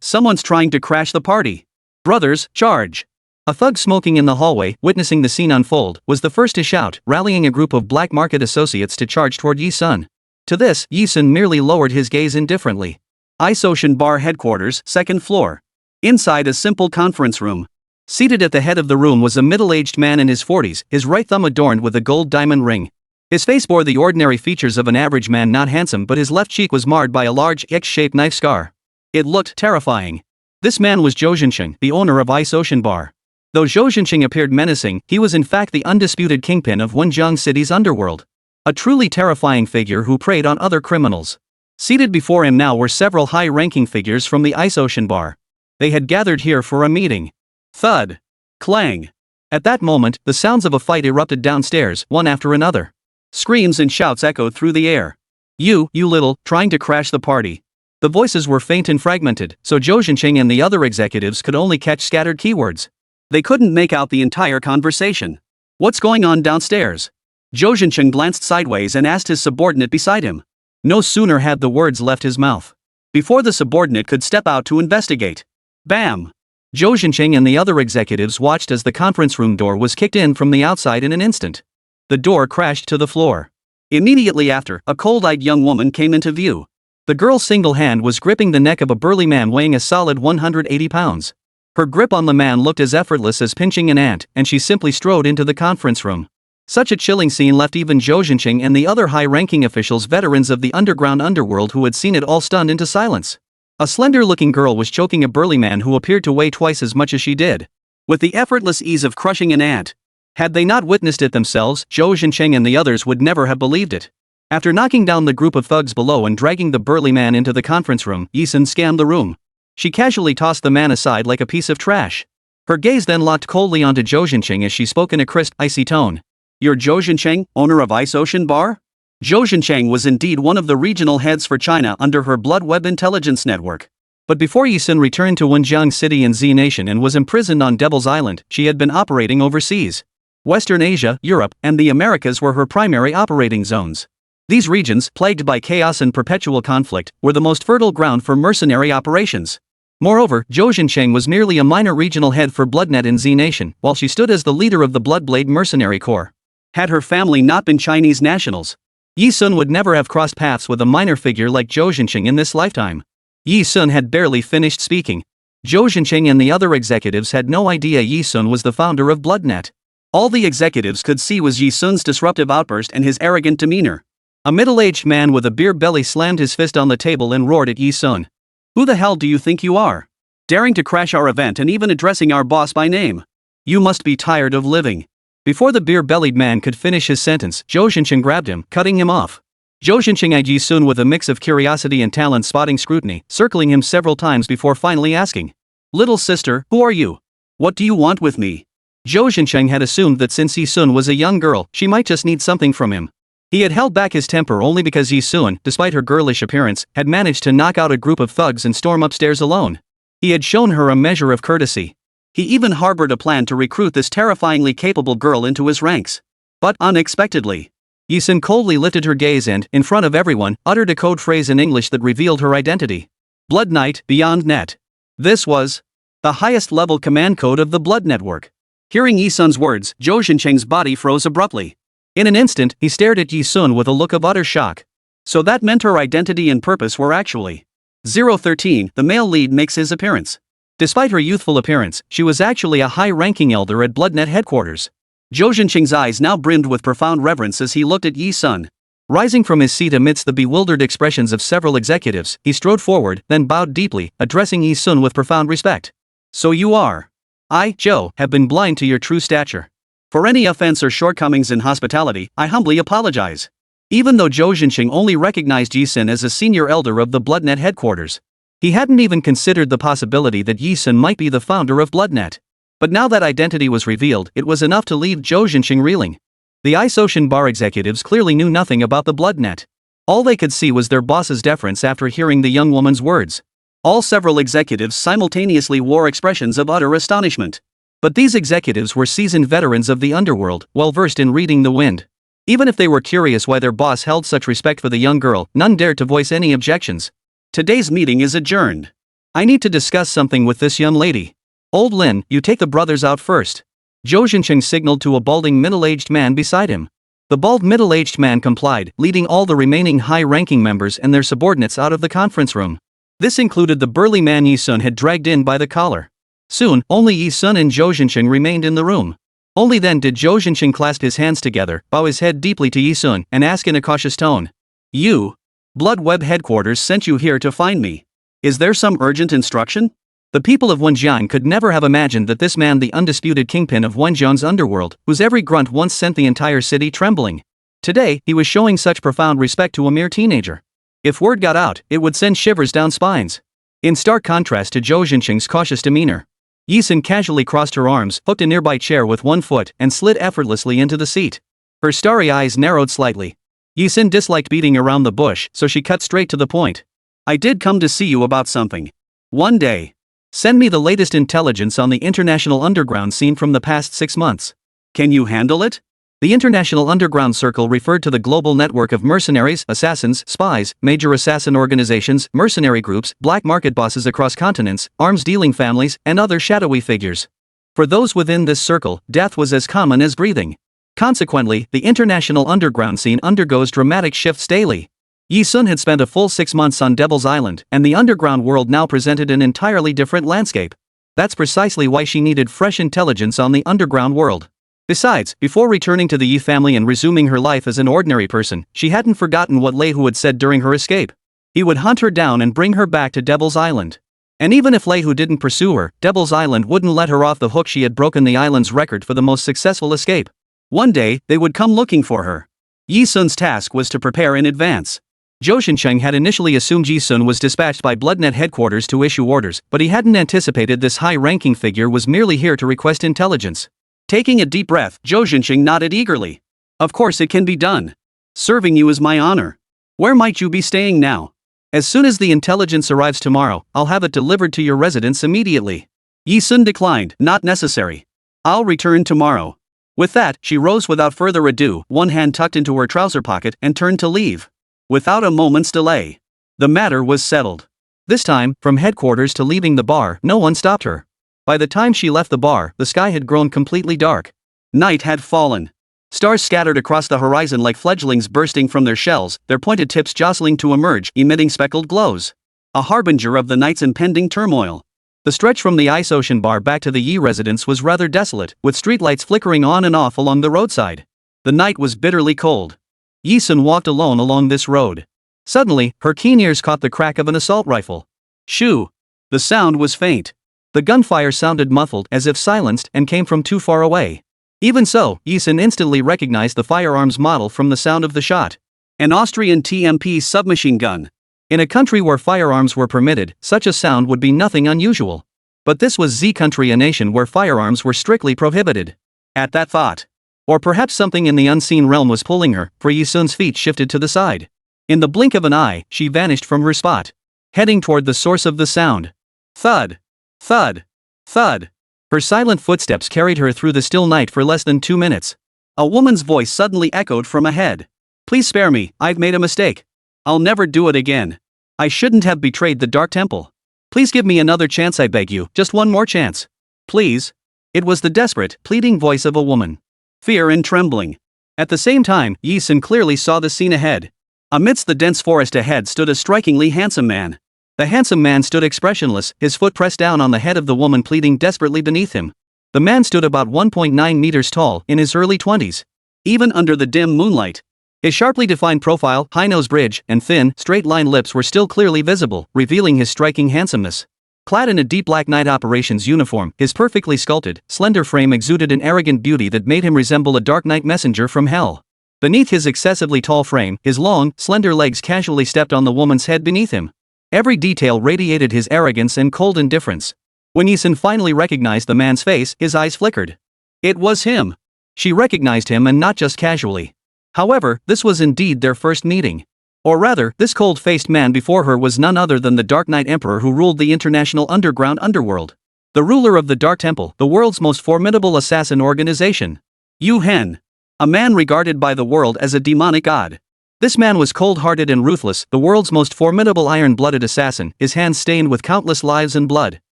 Someone's trying to crash the party. Brothers, charge! A thug smoking in the hallway, witnessing the scene unfold, was the first to shout, rallying a group of black market associates to charge toward Yi Sun. To this, Yi Sun merely lowered his gaze indifferently. Ice Ocean Bar headquarters, 2nd floor. Inside a simple conference room. Seated at the head of the room was a middle-aged man in his 40s, his right thumb adorned with a gold diamond ring. His face bore the ordinary features of an average man, not handsome, but his left cheek was marred by a large X-shaped knife scar. It looked terrifying. This man was Zhou Xunxun, the owner of Ice Ocean Bar. Though Zhou Xunxun appeared menacing, he was in fact the undisputed kingpin of Wenzhong City's underworld. A truly terrifying figure who preyed on other criminals. Seated before him now were several high-ranking figures from the Ice Ocean Bar. They had gathered here for a meeting. Thud. Clang. At that moment, the sounds of a fight erupted downstairs, one after another. Screams and shouts echoed through the air. You little, trying to crash the party. The voices were faint and fragmented, so Zhou Xunxun and the other executives could only catch scattered keywords. They couldn't make out the entire conversation. What's going on downstairs? Zhou Xunxun glanced sideways and asked his subordinate beside him. No sooner had the words left his mouth, before the subordinate could step out to investigate. Bam! Zhou Xunxun and the other executives watched as the conference room door was kicked in from the outside in an instant. The door crashed to the floor. Immediately after, a cold-eyed young woman came into view. The girl's single hand was gripping the neck of a burly man weighing a solid 180 pounds. Her grip on the man looked as effortless as pinching an ant, and she simply strode into the conference room. Such a chilling scene left even Zhou Xunxun and the other high-ranking officials, veterans of the underground underworld who had seen it all, stunned into silence. A slender-looking girl was choking a burly man who appeared to weigh twice as much as she did, with the effortless ease of crushing an ant. Had they not witnessed it themselves, Zhou Zhencheng and the others would never have believed it. After knocking down the group of thugs below and dragging the burly man into the conference room, Yi Sun scanned the room. She casually tossed the man aside like a piece of trash. Her gaze then locked coldly onto Zhou Zhencheng as she spoke in a crisp, icy tone. "You're Zhou Zhencheng, owner of Ice Ocean Bar?" Zhou Zhencheng was indeed one of the regional heads for China under her Blood Web intelligence network. But before Yi Sun returned to Wenjiang City in Z Nation and was imprisoned on Devil's Island, she had been operating overseas. Western Asia, Europe, and the Americas were her primary operating zones. These regions, plagued by chaos and perpetual conflict, were the most fertile ground for mercenary operations. Moreover, Zhou Zhencheng was merely a minor regional head for Bloodnet in Z Nation, while she stood as the leader of the Bloodblade Mercenary Corps. Had her family not been Chinese nationals, Yi Sun would never have crossed paths with a minor figure like Zhou Zhencheng in this lifetime. Yi Sun had barely finished speaking. Zhou Zhencheng and the other executives had no idea Yi Sun was the founder of Bloodnet. All the executives could see was Yi Sun's disruptive outburst and his arrogant demeanor. A middle-aged man with a beer belly slammed his fist on the table and roared at Yi Sun. "Who the hell do you think you are? Daring to crash our event and even addressing our boss by name? You must be tired of living." Before the beer-bellied man could finish his sentence, Zhou Zhencheng grabbed him, cutting him off. Zhou Zhencheng eyed Yi Sun with a mix of curiosity and talent-spotting scrutiny, circling him several times before finally asking, "Little sister, who are you? What do you want with me?" Zhou Zhencheng had assumed that since Yi Sun was a young girl, she might just need something from him. He had held back his temper only because Yi Sun, despite her girlish appearance, had managed to knock out a group of thugs and storm upstairs alone. He had shown her a measure of courtesy. He even harbored a plan to recruit this terrifyingly capable girl into his ranks. But, unexpectedly, Yi Sun coldly lifted her gaze and, in front of everyone, uttered a code phrase in English that revealed her identity. Blood Knight, Beyond Net. This was the highest-level command code of the Blood Network. Hearing Yi Sun's words, Zhou Zhencheng's body froze abruptly. In an instant, he stared at Yi Sun with a look of utter shock. So that meant her identity and purpose were actually 013, the male lead makes his appearance. Despite her youthful appearance, she was actually a high-ranking elder at Bloodnet headquarters. Zhou Zhencheng's eyes now brimmed with profound reverence as he looked at Yi Sun. Rising from his seat amidst the bewildered expressions of several executives, he strode forward, then bowed deeply, addressing Yi Sun with profound respect. "So you are. I, Zhou, have been blind to your true stature. For any offense or shortcomings in hospitality, I humbly apologize." Even though Zhou Zhencheng only recognized Yi Sun as a senior elder of the Bloodnet headquarters, he hadn't even considered the possibility that Yi Sun might be the founder of Bloodnet. But now that identity was revealed, it was enough to leave Zhou Zhencheng reeling. The Ice Ocean Bar executives clearly knew nothing about the Bloodnet. All they could see was their boss's deference after hearing the young woman's words. All several executives simultaneously wore expressions of utter astonishment. But these executives were seasoned veterans of the underworld, well-versed in reading the wind. Even if they were curious why their boss held such respect for the young girl, none dared to voice any objections. "Today's meeting is adjourned. I need to discuss something with this young lady. Old Lin, you take the brothers out first." Zhou Zhencheng signaled to a balding middle-aged man beside him. The bald middle-aged man complied, leading all the remaining high-ranking members and their subordinates out of the conference room. This included the burly man Yi Sun had dragged in by the collar. Soon, only Yi Sun and Zhou Zhencheng remained in the room. Only then did Zhou Zhencheng clasp his hands together, bow his head deeply to Yi Sun, and ask in a cautious tone, "You? Blood Web headquarters sent you here to find me. Is there some urgent instruction?" The people of Wenjiang could never have imagined that this man, the undisputed kingpin of Wenjiang's underworld, whose every grunt once sent the entire city trembling. Today, he was showing such profound respect to a mere teenager. If word got out, it would send shivers down spines. In stark contrast to Zhou Zhencheng's cautious demeanor, Yi Sun casually crossed her arms, hooked a nearby chair with one foot, and slid effortlessly into the seat. Her starry eyes narrowed slightly. Yi Sun disliked beating around the bush, so she cut straight to the point. "I did come to see you about something. One day. Send me the latest intelligence on the international underground scene from the past 6 months. Can you handle it?" The International Underground Circle referred to the global network of mercenaries, assassins, spies, major assassin organizations, mercenary groups, black market bosses across continents, arms-dealing families, and other shadowy figures. For those within this circle, death was as common as breathing. Consequently, the international underground scene undergoes dramatic shifts daily. Yi Sun had spent a full 6 months on Devil's Island, and the underground world now presented an entirely different landscape. That's precisely why she needed fresh intelligence on the underground world. Besides, before returning to the Yi family and resuming her life as an ordinary person, she hadn't forgotten what Lei Hu had said during her escape. He would hunt her down and bring her back to Devil's Island. And even if Lei Hu didn't pursue her, Devil's Island wouldn't let her off the hook. She had broken the island's record for the most successful escape. One day, they would come looking for her. Yi Sun's task was to prepare in advance. Zhou Xunxun had initially assumed Yi Sun was dispatched by BloodNet headquarters to issue orders, but he hadn't anticipated this high-ranking figure was merely here to request intelligence. Taking a deep breath, Zhou Xunxun nodded eagerly. Of course it can be done. Serving you is my honor. Where might you be staying now? As soon as the intelligence arrives tomorrow, I'll have it delivered to your residence immediately. Yi Sun declined, not necessary. I'll return tomorrow. With that, she rose without further ado, one hand tucked into her trouser pocket, and turned to leave. Without a moment's delay. The matter was settled. This time, from headquarters to leaving the bar, no one stopped her. By the time she left the bar, the sky had grown completely dark. Night had fallen. Stars scattered across the horizon like fledglings bursting from their shells, their pointed tips jostling to emerge, emitting speckled glows. A harbinger of the night's impending turmoil. The stretch from the ice ocean bar back to the Yi residence was rather desolate, with streetlights flickering on and off along the roadside. The night was bitterly cold. Yi Sun walked alone along this road. Suddenly, her keen ears caught the crack of an assault rifle. Shoo! The sound was faint. The gunfire sounded muffled, as if silenced, and came from too far away. Even so, Yi Sun instantly recognized the firearm's model from the sound of the shot. An Austrian TMP submachine gun. In a country where firearms were permitted, such a sound would be nothing unusual. But this was Z country, a nation where firearms were strictly prohibited. At that thought, or perhaps something in the unseen realm was pulling her, for Yi Sun's feet shifted to the side. In the blink of an eye, she vanished from her spot, heading toward the source of the sound. Thud! Thud! Thud! Her silent footsteps carried her through the still night for less than 2 minutes. A woman's voice suddenly echoed from ahead. Please spare me, I've made a mistake. I'll never do it again. I shouldn't have betrayed the Dark Temple. Please give me another chance, I beg you, just one more chance. Please. It was the desperate, pleading voice of a woman. Fear and trembling. At the same time, Yi Sun clearly saw the scene ahead. Amidst the dense forest ahead stood a strikingly handsome man. The handsome man stood expressionless, his foot pressed down on the head of the woman pleading desperately beneath him. The man stood about 1.9 meters tall, in his early 20s. Even under the dim moonlight, his sharply defined profile, high nose bridge, and thin, straight-line lips were still clearly visible, revealing his striking handsomeness. Clad in a deep black night operations uniform, his perfectly sculpted, slender frame exuded an arrogant beauty that made him resemble a dark night messenger from hell. Beneath his excessively tall frame, his long, slender legs casually stepped on the woman's head beneath him. Every detail radiated his arrogance and cold indifference. When Yi Sun finally recognized the man's face, his eyes flickered. It was him. She recognized him, and not just casually. However, this was indeed their first meeting. Or rather, this cold-faced man before her was none other than the Dark Night Emperor who ruled the international underworld. The ruler of the Dark Temple, the world's most formidable assassin organization. Yu Hen. A man regarded by the world as a demonic god. This man was cold-hearted and ruthless, the world's most formidable iron-blooded assassin, his hands stained with countless lives and blood.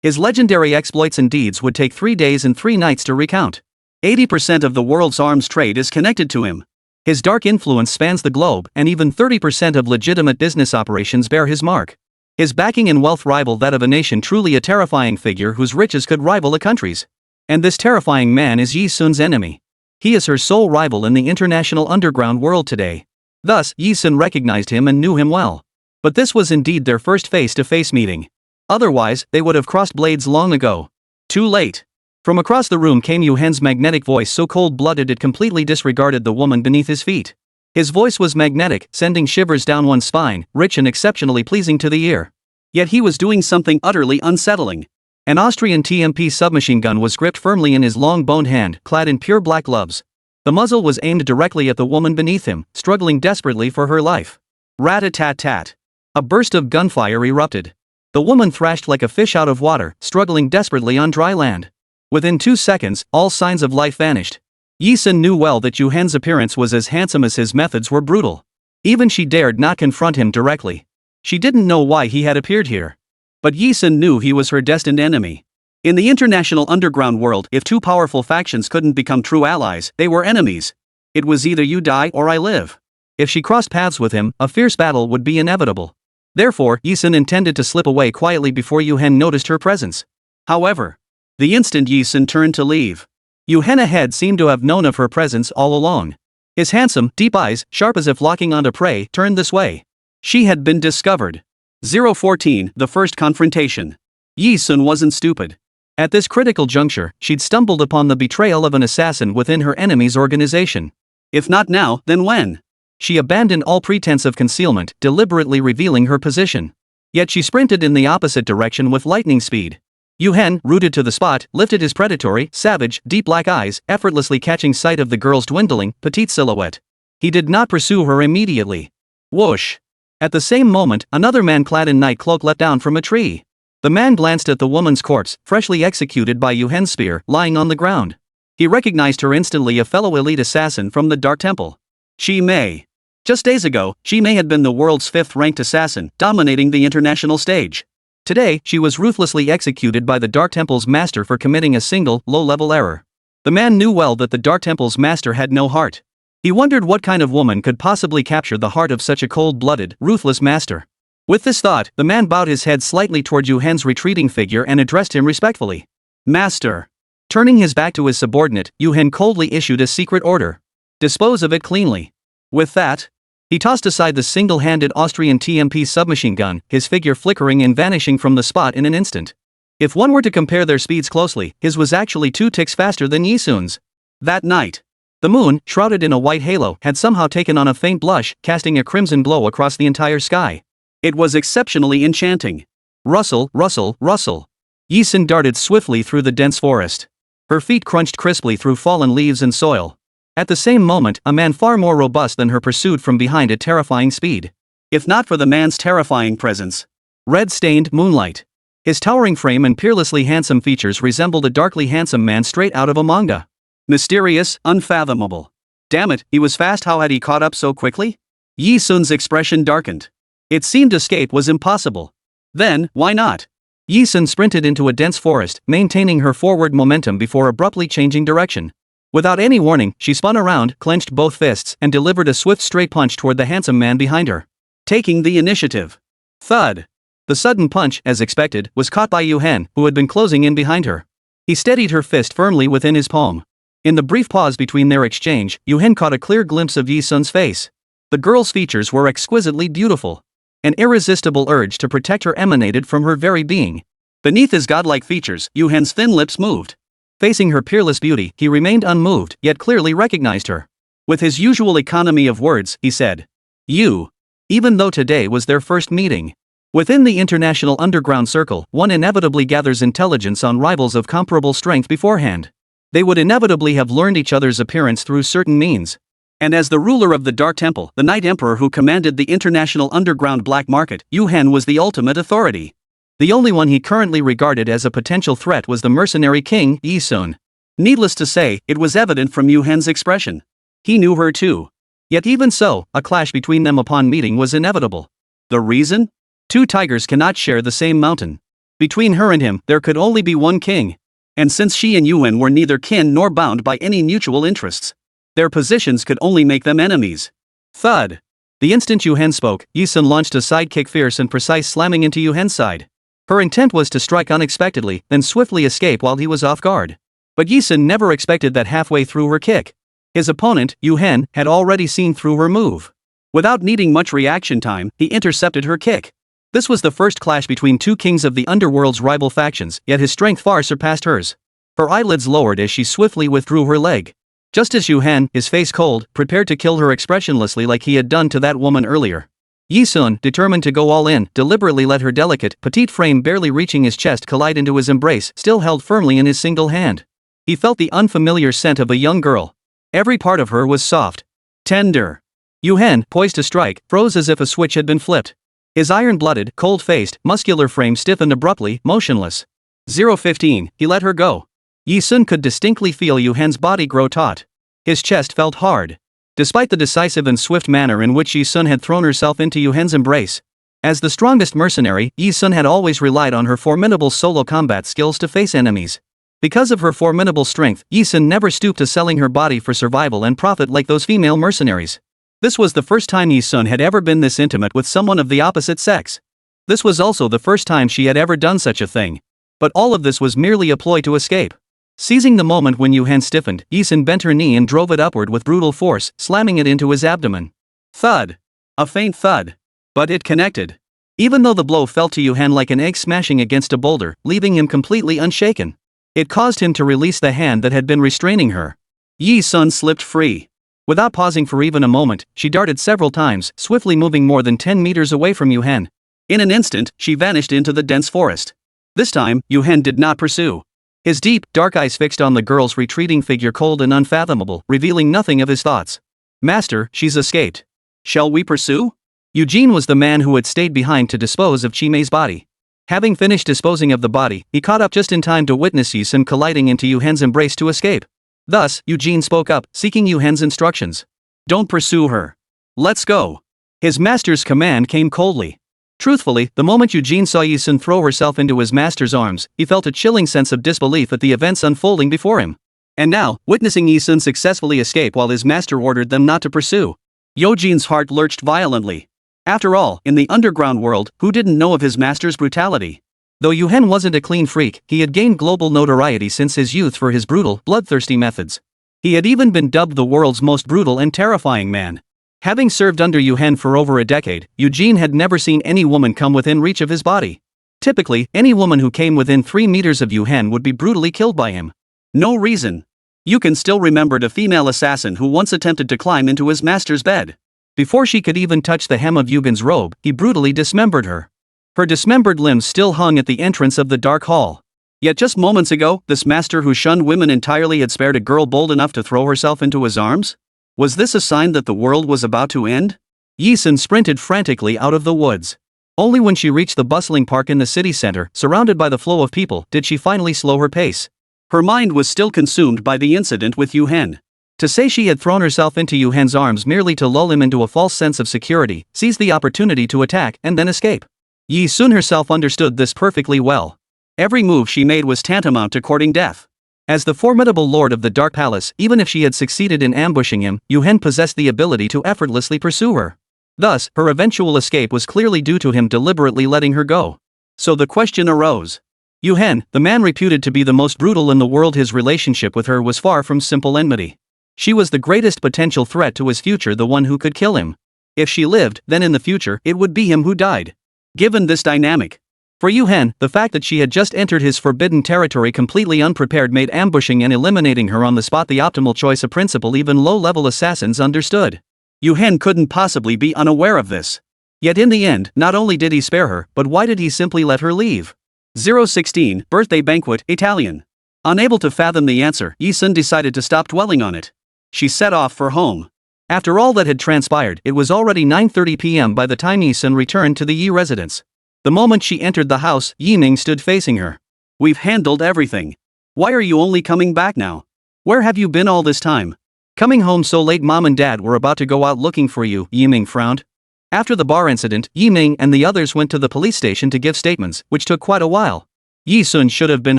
His legendary exploits and deeds would take 3 days and 3 nights to recount. 80% of the world's arms trade is connected to him. His dark influence spans the globe, and even 30% of legitimate business operations bear his mark. His backing and wealth rival that of a nation, truly a terrifying figure whose riches could rival a country's. And this terrifying man is Yi Sun's enemy. He is her sole rival in the international underground world today. Thus, Yi Sun recognized him and knew him well. But this was indeed their first face-to-face meeting. Otherwise, they would have crossed blades long ago. Too late. From across the room came Yu Hen's magnetic voice, so cold-blooded it completely disregarded the woman beneath his feet. His voice was magnetic, sending shivers down one's spine, rich and exceptionally pleasing to the ear. Yet he was doing something utterly unsettling. An Austrian TMP submachine gun was gripped firmly in his long boned hand, clad in pure black gloves. The muzzle was aimed directly at the woman beneath him, struggling desperately for her life. Rat-a-tat-tat. A burst of gunfire erupted. The woman thrashed like a fish out of water, struggling desperately on dry land. Within 2 seconds, all signs of life vanished. Yi Sun knew well that Yu Hen's appearance was as handsome as his methods were brutal. Even she dared not confront him directly. She didn't know why he had appeared here. But Yi Sun knew he was her destined enemy. In the international underground world, if two powerful factions couldn't become true allies, they were enemies. It was either you die or I live. If she crossed paths with him, a fierce battle would be inevitable. Therefore, Yi Sun intended to slip away quietly before Yu Hen noticed her presence. However, the instant Yi Sun turned to leave, Yu Hen ahead seemed to have known of her presence all along. His handsome, deep eyes, sharp as if locking onto prey, turned this way. She had been discovered. 014 The first confrontation. Yi Sun wasn't stupid. At this critical juncture, she'd stumbled upon the betrayal of an assassin within her enemy's organization. If not now, then when? She abandoned all pretense of concealment, deliberately revealing her position. Yet she sprinted in the opposite direction with lightning speed. Yu Hen, rooted to the spot, lifted his predatory, savage, deep black eyes, effortlessly catching sight of the girl's dwindling, petite silhouette. He did not pursue her immediately. Whoosh! At the same moment, another man clad in night cloak leapt down from a tree. The man glanced at the woman's corpse, freshly executed by Yu Hen's spear, lying on the ground. He recognized her instantly, a fellow elite assassin from the Dark Temple. Chi Mei. Just days ago, Chi Mei had been the world's 5th-ranked assassin, dominating the international stage. Today, she was ruthlessly executed by the Dark Temple's master for committing a single, low-level error. The man knew well that the Dark Temple's master had no heart. He wondered what kind of woman could possibly capture the heart of such a cold-blooded, ruthless master. With this thought, the man bowed his head slightly toward Yu Hen's retreating figure and addressed him respectfully. Master. Turning his back to his subordinate, Yu Hen coldly issued a secret order. Dispose of it cleanly. With that, he tossed aside the single-handed Austrian TMP submachine gun, his figure flickering and vanishing from the spot in an instant. If one were to compare their speeds closely, his was actually 2 ticks faster than Yi Sun's. That night, the moon, shrouded in a white halo, had somehow taken on a faint blush, casting a crimson glow across the entire sky. It was exceptionally enchanting. Rustle, rustle, rustle. Yi Sun darted swiftly through the dense forest. Her feet crunched crisply through fallen leaves and soil. At the same moment, a man far more robust than her pursued from behind at terrifying speed. If not for the man's terrifying presence. Red-stained moonlight. His towering frame and peerlessly handsome features resembled a darkly handsome man straight out of a manga. Mysterious, unfathomable. Damn it, he was fast. How had he caught up so quickly? Yi Sun's expression darkened. It seemed escape was impossible. Then, why not? Yi Sun sprinted into a dense forest, maintaining her forward momentum before abruptly changing direction. Without any warning, she spun around, clenched both fists, and delivered a swift straight punch toward the handsome man behind her. Taking the initiative. Thud. The sudden punch, as expected, was caught by Yu Hen, who had been closing in behind her. He steadied her fist firmly within his palm. In the brief pause between their exchange, Yu Hen caught a clear glimpse of Yi Sun's face. The girl's features were exquisitely beautiful. An irresistible urge to protect her emanated from her very being. Beneath his godlike features, Yu Hen's thin lips moved. Facing her peerless beauty, he remained unmoved, yet clearly recognized her. With his usual economy of words, he said, "You." Even though today was their first meeting. Within the international underground circle, one inevitably gathers intelligence on rivals of comparable strength beforehand. They would inevitably have learned each other's appearance through certain means. And as the ruler of the Dark Temple, the Night Emperor who commanded the international underground black market, Yu Hen was the ultimate authority. The only one he currently regarded as a potential threat was the mercenary king, Yi Sun. Needless to say, it was evident from Yu Hen's expression. He knew her too. Yet even so, a clash between them upon meeting was inevitable. The reason? 2 tigers cannot share the same mountain. Between her and him, there could only be one king. And since she and Yu Hen were neither kin nor bound by any mutual interests, their positions could only make them enemies. Thud. The instant Yu Hen spoke, Yi Sun launched a sidekick, fierce and precise, slamming into Yu Hen's side. Her intent was to strike unexpectedly, then swiftly escape while he was off guard. But Yi Sun never expected that halfway through her kick. His opponent, Yu Hen, had already seen through her move. Without needing much reaction time, he intercepted her kick. This was the first clash between 2 kings of the underworld's rival factions, yet his strength far surpassed hers. Her eyelids lowered as she swiftly withdrew her leg. Just as Yu Hen, his face cold, prepared to kill her expressionlessly like he had done to that woman earlier. Yi Sun, determined to go all in, deliberately let her delicate, petite frame barely reaching his chest collide into his embrace, still held firmly in his single hand. He felt the unfamiliar scent of a young girl. Every part of her was soft. Tender. Yu Hen, poised to strike, froze as if a switch had been flipped. His iron-blooded, cold-faced, muscular frame stiffened abruptly, motionless. 015, he let her go. Yi Sun could distinctly feel Yu Hen's body grow taut. His chest felt hard. Despite the decisive and swift manner in which Yi Sun had thrown herself into Yu Hen's embrace. As the strongest mercenary, Yi Sun had always relied on her formidable solo combat skills to face enemies. Because of her formidable strength, Yi Sun never stooped to selling her body for survival and profit like those female mercenaries. This was the first time Yi Sun had ever been this intimate with someone of the opposite sex. This was also the first time she had ever done such a thing. But all of this was merely a ploy to escape. Seizing the moment when Yu Hen stiffened, Yi Sun bent her knee and drove it upward with brutal force, slamming it into his abdomen. Thud. A faint thud. But it connected. Even though the blow fell to Yu Hen like an egg smashing against a boulder, leaving him completely unshaken. It caused him to release the hand that had been restraining her. Yi Sun slipped free. Without pausing for even a moment, she darted several times, swiftly moving more than 10 meters away from Yu Hen. In an instant, she vanished into the dense forest. This time, Yu Hen did not pursue. His deep, dark eyes fixed on the girl's retreating figure, cold and unfathomable, revealing nothing of his thoughts. Master, she's escaped. Shall we pursue? Eugene was the man who had stayed behind to dispose of Chimei's body. Having finished disposing of the body, he caught up just in time to witness Yi Sun colliding into Yu Hen's embrace to escape. Thus, Eugene spoke up, seeking Yu Hen's instructions. Don't pursue her. Let's go. His master's command came coldly. Truthfully, the moment Eugene saw Yi Sun throw herself into his master's arms, he felt a chilling sense of disbelief at the events unfolding before him. And now, witnessing Yi Sun successfully escape while his master ordered them not to pursue, Eugene's heart lurched violently. After all, in the underground world, who didn't know of his master's brutality? Though Yu Hen wasn't a clean freak, he had gained global notoriety since his youth for his brutal, bloodthirsty methods. He had even been dubbed the world's most brutal and terrifying man. Having served under Yu Hen for over a decade, Eugene had never seen any woman come within reach of his body. Typically, any woman who came within 3 meters of Yu Hen would be brutally killed by him. No reason. You can still remember the female assassin who once attempted to climb into his master's bed. Before she could even touch the hem of Eugen's robe, he brutally dismembered her. Her dismembered limbs still hung at the entrance of the dark hall. Yet just moments ago, this master who shunned women entirely had spared a girl bold enough to throw herself into his arms? Was this a sign that the world was about to end? Yi Sun sprinted frantically out of the woods. Only when she reached the bustling park in the city center, surrounded by the flow of people, did she finally slow her pace. Her mind was still consumed by the incident with Yu Hen. To say she had thrown herself into Yu Hen's arms merely to lull him into a false sense of security, seized the opportunity to attack and then escape. Yi Sun herself understood this perfectly well. Every move she made was tantamount to courting death. As the formidable lord of the Dark Palace, even if she had succeeded in ambushing him, Yu Hen possessed the ability to effortlessly pursue her. Thus, her eventual escape was clearly due to him deliberately letting her go. So the question arose. Yu Hen, the man reputed to be the most brutal in the world, his relationship with her was far from simple enmity. She was the greatest potential threat to his future, the one who could kill him. If she lived, then in the future, it would be him who died. Given this dynamic, for Yu Hen, the fact that she had just entered his forbidden territory completely unprepared made ambushing and eliminating her on the spot the optimal choice, a principle even low-level assassins understood. Yu Hen couldn't possibly be unaware of this. Yet in the end, not only did he spare her, but why did he simply let her leave? 016, Birthday Banquet, Italian. Unable to fathom the answer, Yi Sun decided to stop dwelling on it. She set off for home. After all that had transpired, it was already 9:30 p.m. by the time Yi Sun returned to the Yi residence. The moment she entered the house, Yi Ming stood facing her. We've handled everything. Why are you only coming back now? Where have you been all this time? Coming home so late, Mom and Dad were about to go out looking for you, Yi Ming frowned. After the bar incident, Yi Ming and the others went to the police station to give statements, which took quite a while. Yi Sun should have been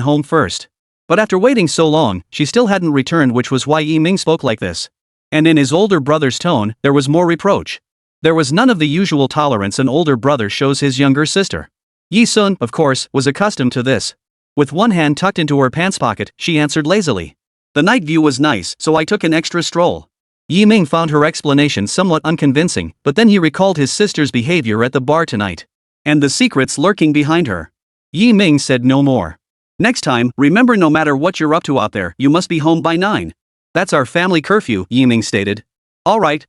home first. But after waiting so long, she still hadn't returned, which was why Yi Ming spoke like this. And in his older brother's tone, there was more reproach. There was none of the usual tolerance an older brother shows his younger sister. Yi Sun, of course, was accustomed to this. With one hand tucked into her pants pocket, she answered lazily. The night view was nice, so I took an extra stroll. Yi Ming found her explanation somewhat unconvincing, but then he recalled his sister's behavior at the bar tonight. And the secrets lurking behind her. Yi Ming said no more. Next time, remember, no matter what you're up to out there, you must be home by 9. That's our family curfew, Yi Ming stated. Alright,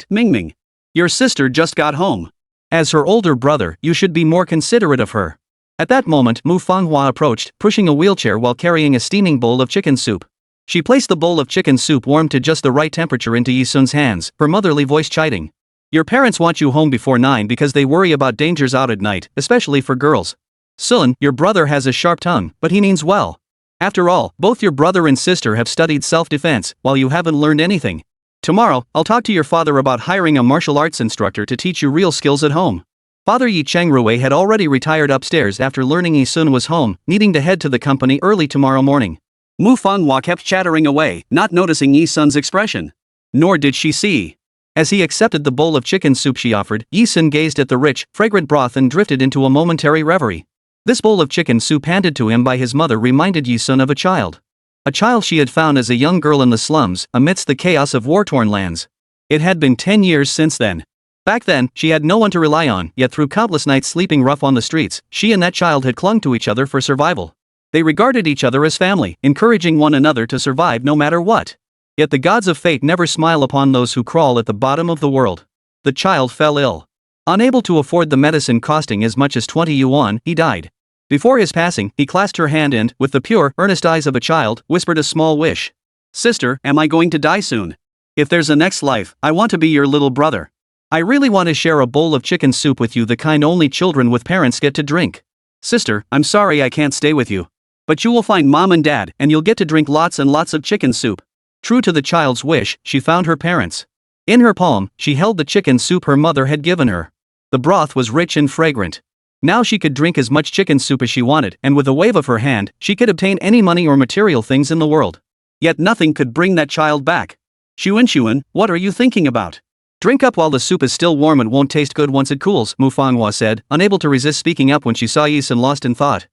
Ming Ming. Your sister just got home. As her older brother, you should be more considerate of her. At that moment, Manhwa approached, pushing a wheelchair while carrying a steaming bowl of chicken soup. She placed the bowl of chicken soup warmed to just the right temperature into Yi Sun's hands, her motherly voice chiding. Your parents want you home before 9 because they worry about dangers out at night, especially for girls. Sun, your brother has a sharp tongue, but he means well. After all, both your brother and sister have studied self-defense, while you haven't learned anything. Tomorrow, I'll talk to your father about hiring a martial arts instructor to teach you real skills at home. Father Yi Changrui had already retired upstairs after learning Yi Sun was home, needing to head to the company early tomorrow morning. Mu Fanghua kept chattering away, not noticing Yi Sun's expression. Nor did she see. As he accepted the bowl of chicken soup she offered, Yi Sun gazed at the rich, fragrant broth and drifted into a momentary reverie. This bowl of chicken soup handed to him by his mother reminded Yi Sun of a child. A child she had found as a young girl in the slums, amidst the chaos of war-torn lands. It had been 10 years since then. Back then, she had no one to rely on, yet through countless nights sleeping rough on the streets, she and that child had clung to each other for survival. They regarded each other as family, encouraging one another to survive no matter what. Yet the gods of fate never smile upon those who crawl at the bottom of the world. The child fell ill. Unable to afford the medicine costing as much as 20 yuan, he died. Before his passing, he clasped her hand and, with the pure, earnest eyes of a child, whispered a small wish. "Sister, am I going to die soon? If there's a next life, I want to be your little brother. I really want to share a bowl of chicken soup with you, the kind only children with parents get to drink. Sister, I'm sorry I can't stay with you. But you will find mom and dad, and you'll get to drink lots and lots of chicken soup." True to the child's wish, she found her parents. In her palm, she held the chicken soup her mother had given her. The broth was rich and fragrant. Now she could drink as much chicken soup as she wanted, and with a wave of her hand, she could obtain any money or material things in the world. Yet nothing could bring that child back. Xunxun, what are you thinking about? Drink up while the soup is still warm, and won't taste good once it cools, Manhwa said, unable to resist speaking up when she saw Yi Sun lost in thought.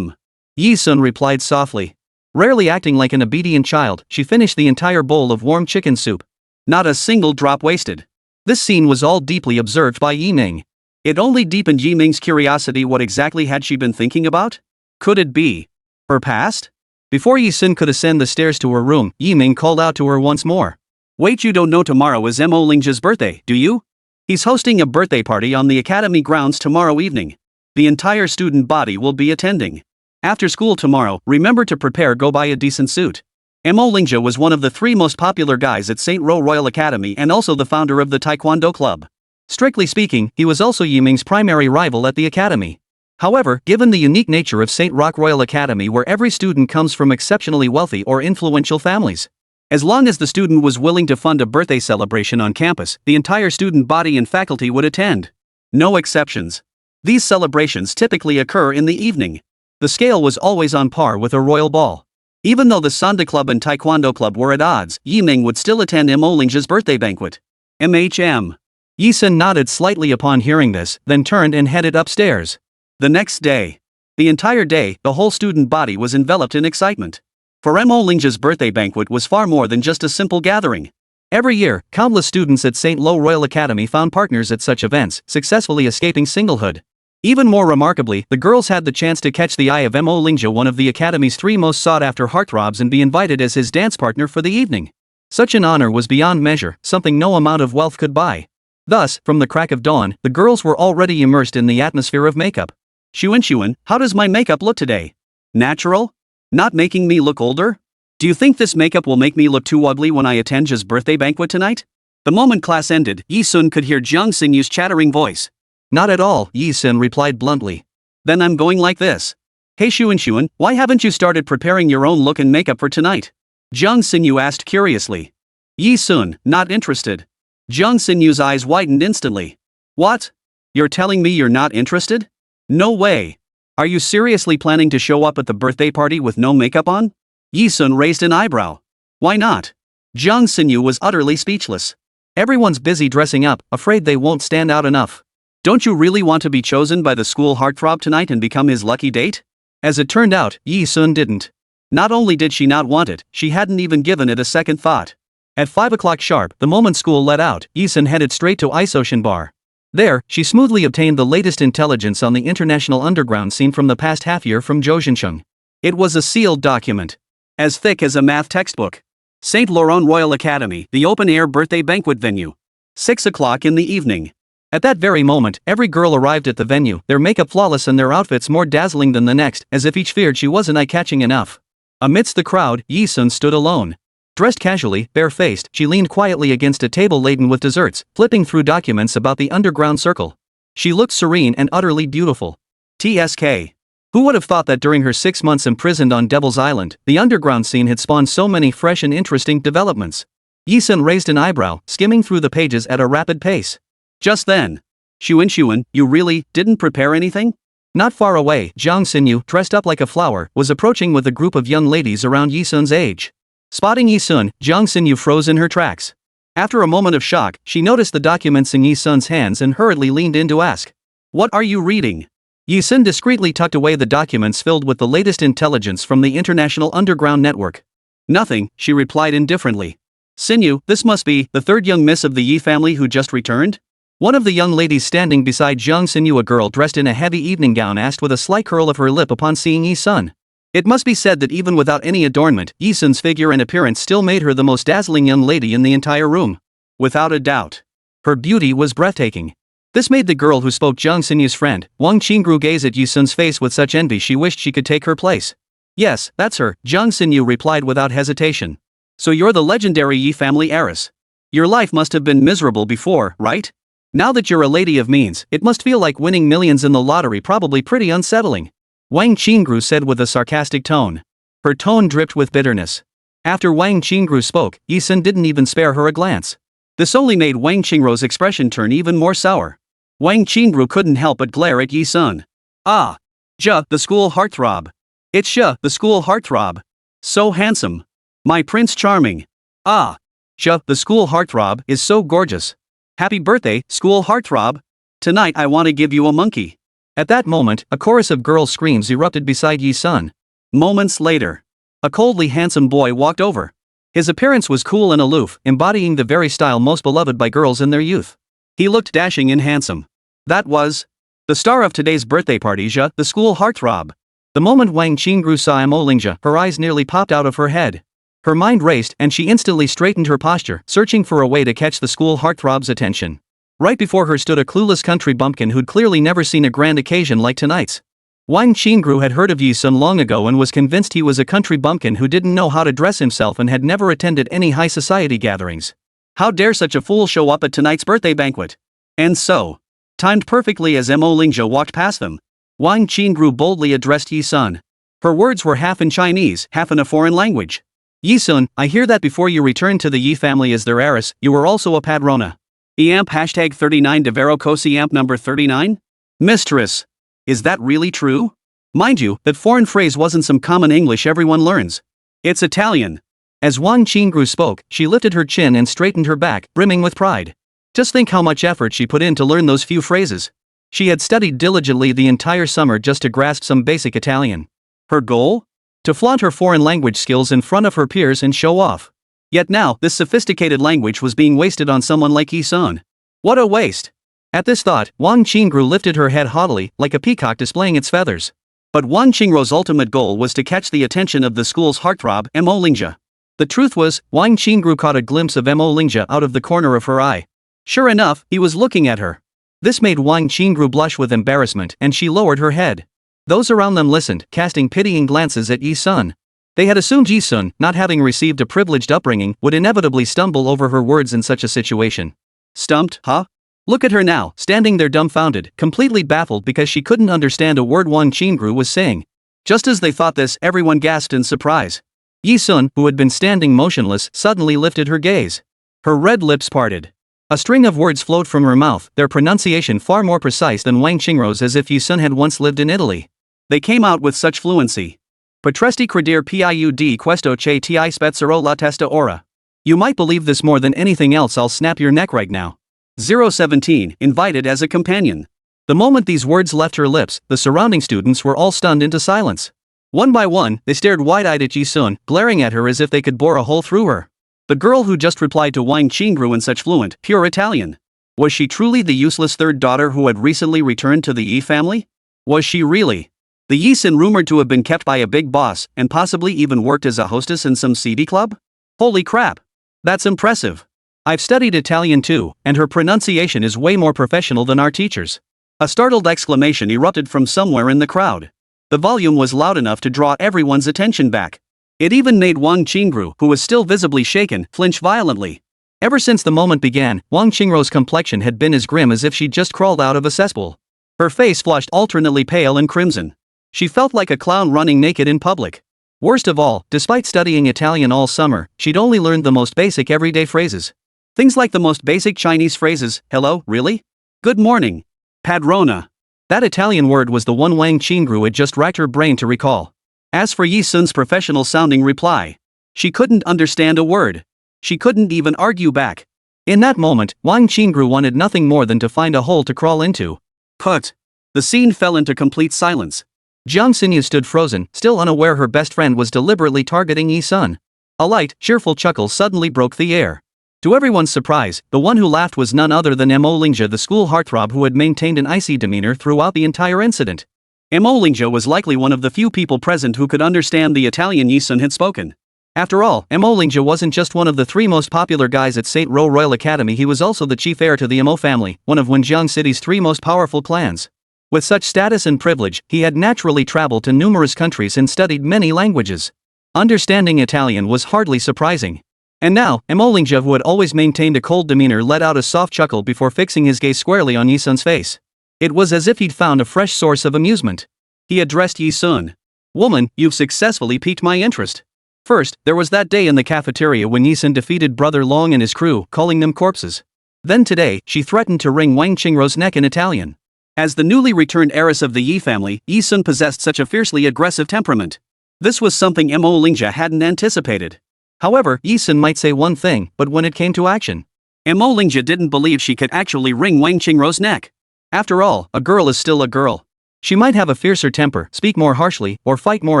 Yi Sun replied softly. Rarely acting like an obedient child, she finished the entire bowl of warm chicken soup. Not a single drop wasted. This scene was all deeply observed by Yi Ming. It only deepened Yi Ming's curiosity. What exactly had she been thinking about? Could it be her past? Before Yi Sun could ascend the stairs to her room, Yi Ming called out to her once more. Wait, you don't know tomorrow is Mo Lingjia's birthday, do you? He's hosting a birthday party on the academy grounds tomorrow evening. The entire student body will be attending. After school tomorrow, remember to go buy a decent suit. Mo Lingjia was one of the 3 most popular guys at St. Ro Royal Academy and also the founder of the Taekwondo Club. Strictly speaking, he was also Yi Ming's primary rival at the academy. However, given the unique nature of St. Rock Royal Academy, where every student comes from exceptionally wealthy or influential families, as long as the student was willing to fund a birthday celebration on campus, the entire student body and faculty would attend. No exceptions. These celebrations typically occur in the evening. The scale was always on par with a royal ball. Even though the Sanda Club and Taekwondo Club were at odds, Yi Ming would still attend Mo Lingjia's birthday banquet. Yi Sun nodded slightly upon hearing this, then turned and headed upstairs. The next day. The entire day, the whole student body was enveloped in excitement. For Mo Lingjia's birthday banquet was far more than just a simple gathering. Every year, countless students at St. Lo Royal Academy found partners at such events, successfully escaping singlehood. Even more remarkably, the girls had the chance to catch the eye of Mo Lingjia, one of the Academy's 3 most sought-after heartthrobs, and be invited as his dance partner for the evening. Such an honor was beyond measure, something no amount of wealth could buy. Thus, from the crack of dawn, the girls were already immersed in the atmosphere of makeup. Xunxun, how does my makeup look today? Natural? Not making me look older? Do you think this makeup will make me look too ugly when I attend his birthday banquet tonight? The moment class ended, Yi Sun could hear Jiang Xinyu's chattering voice. Not at all, Yi Sun replied bluntly. Then I'm going like this. Hey Xunxun, why haven't you started preparing your own look and makeup for tonight? Jiang Xinyu asked curiously. Yi Sun, not interested. Jiang Xinyu's eyes widened instantly. What? You're telling me you're not interested? No way. Are you seriously planning to show up at the birthday party with no makeup on? Yi Sun raised an eyebrow. Why not? Jiang Xinyu was utterly speechless. Everyone's busy dressing up, afraid they won't stand out enough. Don't you really want to be chosen by the school heartthrob tonight and become his lucky date? As it turned out, Yi Sun didn't. Not only did she not want it, she hadn't even given it a second thought. At 5 o'clock sharp, the moment school let out, Yi Sun headed straight to Ice Ocean Bar. There, she smoothly obtained the latest intelligence on the international underground scene from the past half year from Xunxun. It was a sealed document. As thick as a math textbook. St. Laurent Royal Academy, the open-air birthday banquet venue. 6 o'clock in the evening. At that very moment, every girl arrived at the venue, their makeup flawless and their outfits more dazzling than the next, as if each feared she wasn't eye-catching enough. Amidst the crowd, Yi Sun stood alone. Dressed casually, bare-faced, she leaned quietly against a table laden with desserts, flipping through documents about the underground circle. She looked serene and utterly beautiful. TSK. Who would have thought that during her 6 months imprisoned on Devil's Island, the underground scene had spawned so many fresh and interesting developments? Yi Sun raised an eyebrow, skimming through the pages at a rapid pace. Just then. Xunxun, you really didn't prepare anything? Not far away, Jiang Xinyu, dressed up like a flower, was approaching with a group of young ladies around Yi Sun's age. Spotting Yi Sun, Jiang Xinyu froze in her tracks. After a moment of shock, she noticed the documents in Yi Sun's hands and hurriedly leaned in to ask. What are you reading? Yi Sun discreetly tucked away the documents filled with the latest intelligence from the International Underground Network. Nothing, she replied indifferently. Sinew, this must be the third young miss of the Yi family who just returned? One of the young ladies standing beside Jiang Sinew, a girl dressed in a heavy evening gown, asked with a slight curl of her lip upon seeing Yi Sun. It must be said that even without any adornment, Yi Sun's figure and appearance still made her the most dazzling young lady in the entire room. Without a doubt. Her beauty was breathtaking. This made the girl who spoke Jiang Sinew's friend, Wang Qingru, gaze at Yi Sun's face with such envy she wished she could take her place. Yes, that's her, Jiang Sinew replied without hesitation. So you're the legendary Yi family heiress. Your life must have been miserable before, right? Now that you're a lady of means, it must feel like winning millions in the lottery, probably pretty unsettling. Wang Qingru said with a sarcastic tone. Her tone dripped with bitterness. After Wang Qingru spoke, Yi Sun didn't even spare her a glance. This only made Wang Qingru's expression turn even more sour. Wang Qingru couldn't help but glare at Yi Sun. Ah! Ja, the school heartthrob. It's Sha, the school heartthrob. So handsome. My Prince Charming. Ah! Ja, the school heartthrob, is so gorgeous. Happy birthday, school heartthrob. Tonight I want to give you a monkey. At that moment, a chorus of girl screams erupted beside Yi Sun. Moments later, a coldly handsome boy walked over. His appearance was cool and aloof, embodying the very style most beloved by girls in their youth. He looked dashing and handsome. That was the star of today's birthday party, Ja, the school heartthrob. The moment Wang Qingru saw Mo Lingja, her eyes nearly popped out of her head. Her mind raced and she instantly straightened her posture, searching for a way to catch the school heartthrob's attention. Right before her stood a clueless country bumpkin who'd clearly never seen a grand occasion like tonight's. Wang Qingru had heard of Yi Sun long ago and was convinced he was a country bumpkin who didn't know how to dress himself and had never attended any high society gatherings. How dare such a fool show up at tonight's birthday banquet? And so, timed perfectly as Mo Lingja walked past them, Wang Qingru boldly addressed Yi Sun. Her words were half in Chinese, half in a foreign language. Yi Sun, I hear that before you returned to the Yi family as their heiress, you were also a padrona. EAMP hashtag 39 Devero Kosi AMP number 39? Mistress. Is that really true? Mind you, that foreign phrase wasn't some common English everyone learns. It's Italian. As Wang Qingru spoke, she lifted her chin and straightened her back, brimming with pride. Just think how much effort she put in to learn those few phrases. She had studied diligently the entire summer just to grasp some basic Italian. Her goal? To flaunt her foreign language skills in front of her peers and show off. Yet now, this sophisticated language was being wasted on someone like Yi Sun. What a waste! At this thought, Wang Qingru lifted her head haughtily, like a peacock displaying its feathers. But Wang Qingru's ultimate goal was to catch the attention of the school's heartthrob, Mo Lingja. The truth was, Wang Qingru caught a glimpse of Mo Lingja out of the corner of her eye. Sure enough, he was looking at her. This made Wang Qingru blush with embarrassment and she lowered her head. Those around them listened, casting pitying glances at Yi Sun. They had assumed Yi Sun, not having received a privileged upbringing, would inevitably stumble over her words in such a situation. Stumped, huh? Look at her now, standing there dumbfounded, completely baffled because she couldn't understand a word Wang Qingru was saying. Just as they thought this, everyone gasped in surprise. Yi Sun, who had been standing motionless, suddenly lifted her gaze. Her red lips parted. A string of words flowed from her mouth, their pronunciation far more precise than Wang Qingru's, as if Yi Sun had once lived in Italy. They came out with such fluency. Potresti credir piud questo che ti spezzerò la testa ora. You might believe this more than anything else, I'll snap your neck right now. 017, invited as a companion. The moment these words left her lips, the surrounding students were all stunned into silence. One by one, they stared wide-eyed at Yi Sun, glaring at her as if they could bore a hole through her. The girl who just replied to Wang Qingru in such fluent, pure Italian. Was she truly the useless third daughter who had recently returned to the Yi family? Was she really? The Yi Sun rumored to have been kept by a big boss and possibly even worked as a hostess in some seedy club? Holy crap! That's impressive. I've studied Italian too, and her pronunciation is way more professional than our teachers. A startled exclamation erupted from somewhere in the crowd. The volume was loud enough to draw everyone's attention back. It even made Wang Qingru, who was still visibly shaken, flinch violently. Ever since the moment began, Wang Qingru's complexion had been as grim as if she'd just crawled out of a cesspool. Her face flushed alternately pale and crimson. She felt like a clown running naked in public. Worst of all, despite studying Italian all summer, she'd only learned the most basic everyday phrases. Things like the most basic Chinese phrases, hello, really? Good morning. Padrona. That Italian word was the one Wang Qingru had just racked her brain to recall. As for Yi Sun's professional-sounding reply, she couldn't understand a word. She couldn't even argue back. In that moment, Wang Qingru wanted nothing more than to find a hole to crawl into. Put. The scene fell into complete silence. Jiang Xinyu stood frozen, still unaware her best friend was deliberately targeting Yi Sun. A light, cheerful chuckle suddenly broke the air. To everyone's surprise, the one who laughed was none other than Mo Lingja, the school heartthrob who had maintained an icy demeanor throughout the entire incident. Mo Lingja was likely one of the few people present who could understand the Italian Yisun had spoken. After all, Mo Lingja wasn't just one of the 3 most popular guys at St. Ro Royal Academy, he was also the chief heir to the Mo family, one of Wenjiang City's 3 most powerful clans. With such status and privilege, he had naturally traveled to numerous countries and studied many languages. Understanding Italian was hardly surprising. And now, Mo Lingja, who had always maintained a cold demeanor, let out a soft chuckle before fixing his gaze squarely on Yisun's face. It was as if he'd found a fresh source of amusement. He addressed Yisun. "Woman, you've successfully piqued my interest. First, there was that day in the cafeteria when Yisun defeated Brother Long and his crew, calling them corpses. Then today, she threatened to wring Wang Qingro's neck in Italian." As the newly returned heiress of the Yi family, Yisun possessed such a fiercely aggressive temperament. This was something Mo Lingja hadn't anticipated. However, Yisun might say one thing, but when it came to action, Mo Lingja didn't believe she could actually wring Wang Qingro's neck. After all, a girl is still a girl. She might have a fiercer temper, speak more harshly, or fight more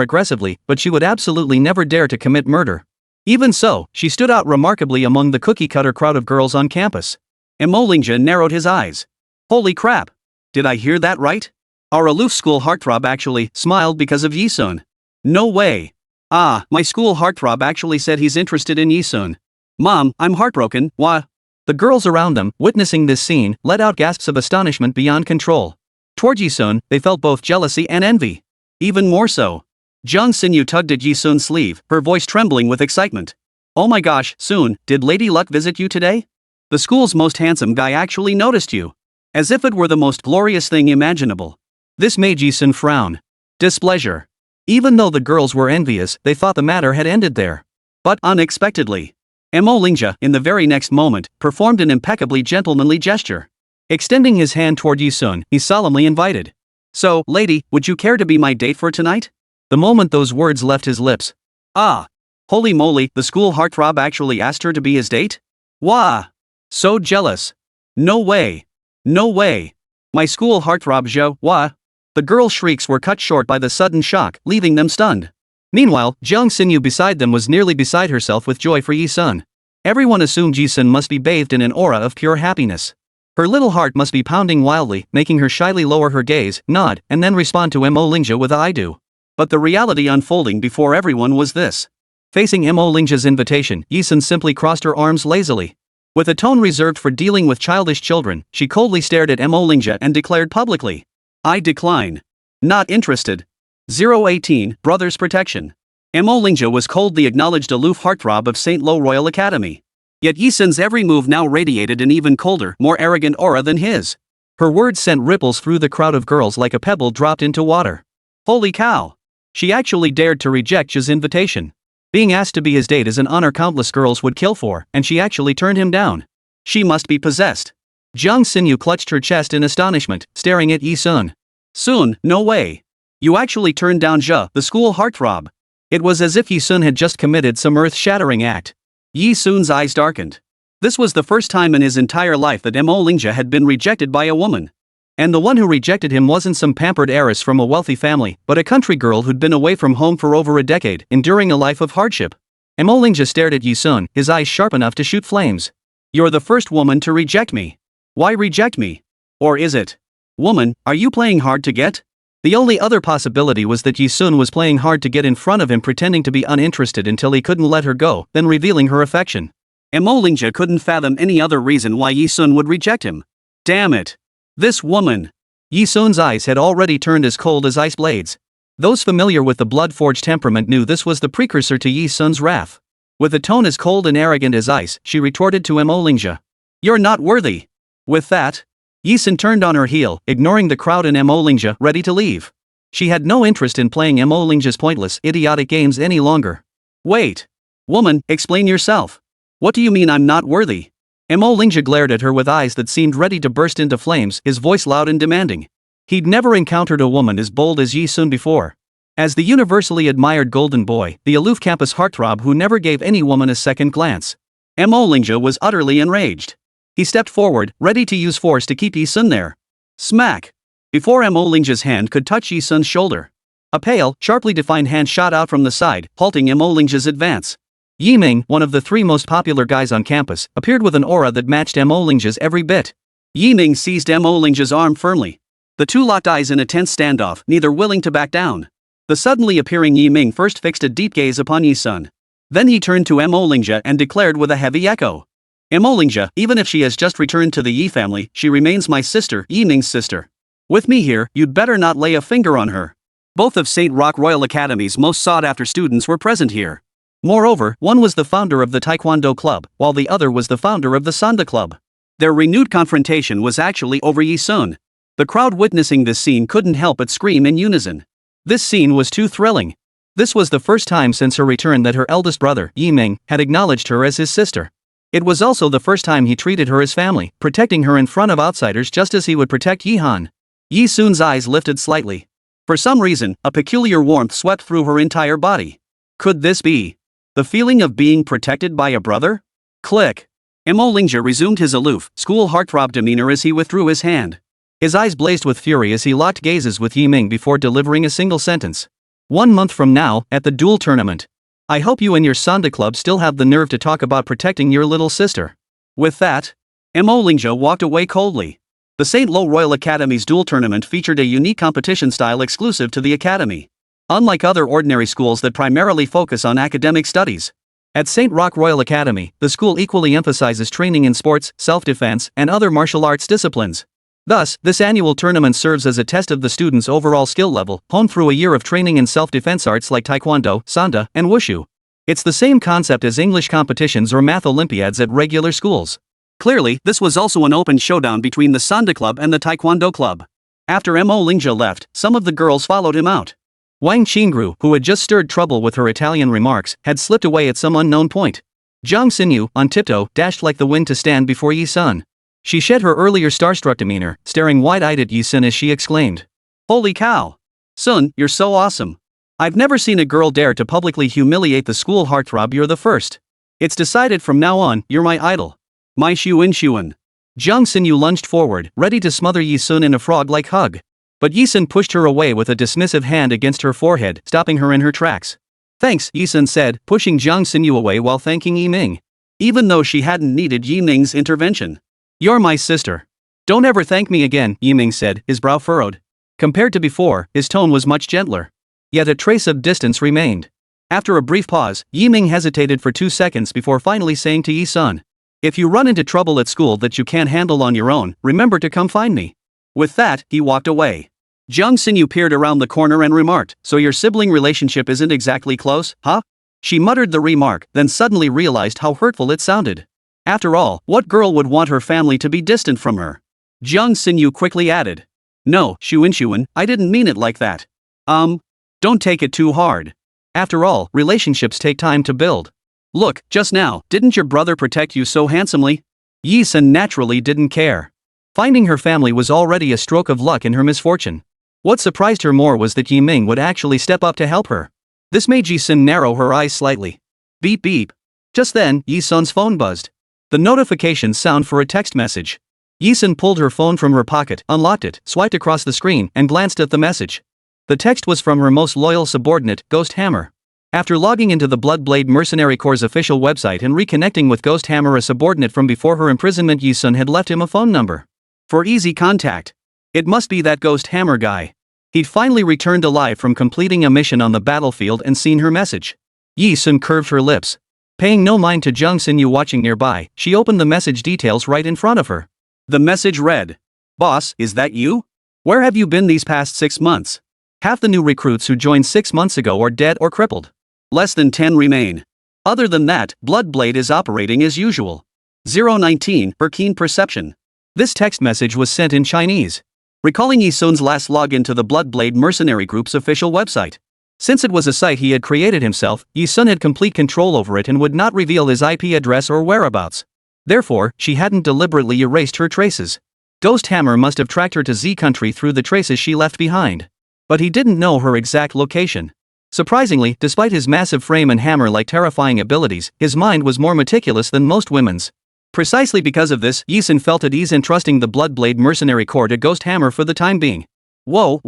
aggressively, but she would absolutely never dare to commit murder. Even so, she stood out remarkably among the cookie-cutter crowd of girls on campus. Mo Lingja narrowed his eyes. Holy crap! Did I hear that right? Our aloof school heartthrob actually smiled because of Yisun. No way. Ah, my school heartthrob actually said he's interested in Yisun. Mom, I'm heartbroken, wha? The girls around them, witnessing this scene, let out gasps of astonishment beyond control. Toward Yisun, they felt both jealousy and envy. Even more so. Jiang Xinyu tugged at Yisun's sleeve, her voice trembling with excitement. Oh my gosh, Sun, did Lady Luck visit you today? The school's most handsome guy actually noticed you. As if it were the most glorious thing imaginable. This made Yisun frown. Displeasure. Even though the girls were envious, they thought the matter had ended there. But unexpectedly, Mo Lingja, in the very next moment, performed an impeccably gentlemanly gesture. Extending his hand toward Yisun, he solemnly invited. So, lady, would you care to be my date for tonight? The moment those words left his lips. Ah! Holy moly, the school heartthrob actually asked her to be his date? Wah! So jealous. No way. No way. My school heartthrob Zhou, wah! The girls' shrieks were cut short by the sudden shock, leaving them stunned. Meanwhile, Jiang Xinyu beside them was nearly beside herself with joy for Yisun. Everyone assumed Yisun must be bathed in an aura of pure happiness. Her little heart must be pounding wildly, making her shyly lower her gaze, nod, and then respond to Mo Lingja with a I do. But the reality unfolding before everyone was this. Facing Mo Lingja's invitation, Yisun simply crossed her arms lazily. With a tone reserved for dealing with childish children, she coldly stared at Mo Lingja and declared publicly. I decline. Not interested. 018, Brothers Protection. Mo Lingja was cold, the acknowledged aloof heartthrob of St. Lo Royal Academy. Yet Yisun's every move now radiated an even colder, more arrogant aura than his. Her words sent ripples through the crowd of girls like a pebble dropped into water. Holy cow! She actually dared to reject Zha's invitation. Being asked to be his date is an honor countless girls would kill for, and she actually turned him down. She must be possessed. Jiang Xinyu clutched her chest in astonishment, staring at Yisun. Sun, no way. You actually turned down Zha, the school heartthrob. It was as if Yisun had just committed some earth-shattering act. Yisun's eyes darkened. This was the first time in his entire life that Mo Lingja had been rejected by a woman. And the one who rejected him wasn't some pampered heiress from a wealthy family, but a country girl who'd been away from home for over a decade, enduring a life of hardship. Mo Lingja stared at Yisun, his eyes sharp enough to shoot flames. You're the first woman to reject me. Why reject me? Or is it? Woman, are you playing hard to get? The only other possibility was that Yisun was playing hard to get in front of him, pretending to be uninterested until he couldn't let her go, then revealing her affection. Mo Lingja couldn't fathom any other reason why Yisun would reject him. Damn it. This woman. Yisun's eyes had already turned as cold as ice blades. Those familiar with the blood-forged temperament knew this was the precursor to Yisun's wrath. With a tone as cold and arrogant as ice, she retorted to Mo Lingja. You're not worthy. With that, Yisun turned on her heel, ignoring the crowd and Mo Lingja, ready to leave. She had no interest in playing Mo Lingja's pointless, idiotic games any longer. Wait. Woman, explain yourself. What do you mean I'm not worthy? Mo Lingja glared at her with eyes that seemed ready to burst into flames, his voice loud and demanding. He'd never encountered a woman as bold as Yisun before. As the universally admired golden boy, the aloof campus heartthrob who never gave any woman a second glance, Mo Lingja was utterly enraged. He stepped forward, ready to use force to keep Yisun there. Smack! Before Mo Lingja's hand could touch Yisun's shoulder, a pale, sharply defined hand shot out from the side, halting Mo Lingja's advance. Yi Ming, one of the 3 most popular guys on campus, appeared with an aura that matched Mo Ling's every bit. Yi Ming seized Mo Ling's arm firmly. The two locked eyes in a tense standoff, neither willing to back down. The suddenly appearing Yi Ming first fixed a deep gaze upon Yi Sun. Then he turned to Mo Ling and declared with a heavy echo. Mo Ling, even if she has just returned to the Yi family, she remains my sister, Yi Ming's sister. With me here, you'd better not lay a finger on her. Both of St. Rock Royal Academy's most sought-after students were present here. Moreover, one was the founder of the Taekwondo Club, while the other was the founder of the Sanda Club. Their renewed confrontation was actually over Yi Sun. The crowd witnessing this scene couldn't help but scream in unison. This scene was too thrilling. This was the first time since her return that her eldest brother, Yi Ming, had acknowledged her as his sister. It was also the first time he treated her as family, protecting her in front of outsiders just as he would protect Yi Han. Yi Sun's eyes lifted slightly. For some reason, a peculiar warmth swept through her entire body. Could this be the feeling of being protected by a brother? Click. Mo Lingja resumed his aloof, school heartthrob demeanor as he withdrew his hand. His eyes blazed with fury as he locked gazes with Yi Ming before delivering a single sentence. 1 month from now, at the duel tournament. I hope you and your Sanda Club still have the nerve to talk about protecting your little sister. With that, Mo Lingja walked away coldly. The St. Lo Royal Academy's duel tournament featured a unique competition style exclusive to the academy. Unlike other ordinary schools that primarily focus on academic studies, at St. Rock Royal Academy, the school equally emphasizes training in sports, self-defense, and other martial arts disciplines. Thus, this annual tournament serves as a test of the students' overall skill level, honed through a year of training in self-defense arts like Taekwondo, Sanda, and Wushu. It's the same concept as English competitions or math Olympiads at regular schools. Clearly, this was also an open showdown between the Sanda Club and the Taekwondo Club. After Mo Lingja left, some of the girls followed him out. Wang Qingru, who had just stirred trouble with her Italian remarks, had slipped away at some unknown point. Zhang Xinyu, on tiptoe, dashed like the wind to stand before Yi Sun. She shed her earlier starstruck demeanor, staring wide-eyed at Yi Sun as she exclaimed, "Holy cow! Sun, you're so awesome. I've never seen a girl dare to publicly humiliate the school heartthrob. You're the first. It's decided from now on, you're my idol. My Xuan." Zhang Xinyu lunged forward, ready to smother Yi Sun in a frog-like hug. But Yi Sun pushed her away with a dismissive hand against her forehead, stopping her in her tracks. "Thanks," Yi Sun said, pushing Zhang Xinyu away while thanking Yi Ming. Even though she hadn't needed Yi Ming's intervention. "You're my sister. Don't ever thank me again," Yi Ming said, his brow furrowed. Compared to before, his tone was much gentler. Yet a trace of distance remained. After a brief pause, Yi Ming hesitated for 2 seconds before finally saying to Yi Sun, "If you run into trouble at school that you can't handle on your own, remember to come find me." With that, he walked away. Zhang Xinyu peered around the corner and remarked, "So your sibling relationship isn't exactly close, huh?" She muttered the remark, then suddenly realized how hurtful it sounded. After all, what girl would want her family to be distant from her? Zhang Xinyu quickly added, "No, Xuan, I didn't mean it like that. Don't take it too hard. After all, relationships take time to build. Look, just now, didn't your brother protect you so handsomely?" Yi Sun naturally didn't care. Finding her family was already a stroke of luck in her misfortune. What surprised her more was that Yi Ming would actually step up to help her. This made Yi Sun narrow her eyes slightly. Beep beep. Just then, Yi Sun's phone buzzed. The notification sound for a text message. Yi Sun pulled her phone from her pocket, unlocked it, swiped across the screen, and glanced at the message. The text was from her most loyal subordinate, Ghost Hammer. After logging into the Bloodblade Mercenary Corps' official website and reconnecting with Ghost Hammer, a subordinate from before her imprisonment, Yi Sun had left him a phone number for easy contact. It must be that Ghost Hammer guy. He'd finally returned alive from completing a mission on the battlefield and seen her message. Yi Sun curved her lips. Paying no mind to Zhang Xinyu watching nearby, she opened the message details right in front of her. The message read, "Boss, is that you? Where have you been these past 6 months? Half the new recruits who joined 6 months ago are dead or crippled. Less than 10 remain. Other than that, Bloodblade is operating as usual. 019, her keen perception." This text message was sent in Chinese. Recalling Yi Sun's last login to the Bloodblade Mercenary Group's official website. Since it was a site he had created himself, Yi Sun had complete control over it and would not reveal his IP address or whereabouts. Therefore, she hadn't deliberately erased her traces. Ghost Hammer must have tracked her to Z country through the traces she left behind. But he didn't know her exact location. Surprisingly, despite his massive frame and hammer-like terrifying abilities, his mind was more meticulous than most women's. Precisely because of this, Yi Sun felt at ease entrusting the Bloodblade Mercenary Corps to Ghost Hammer for the time being. Whoa.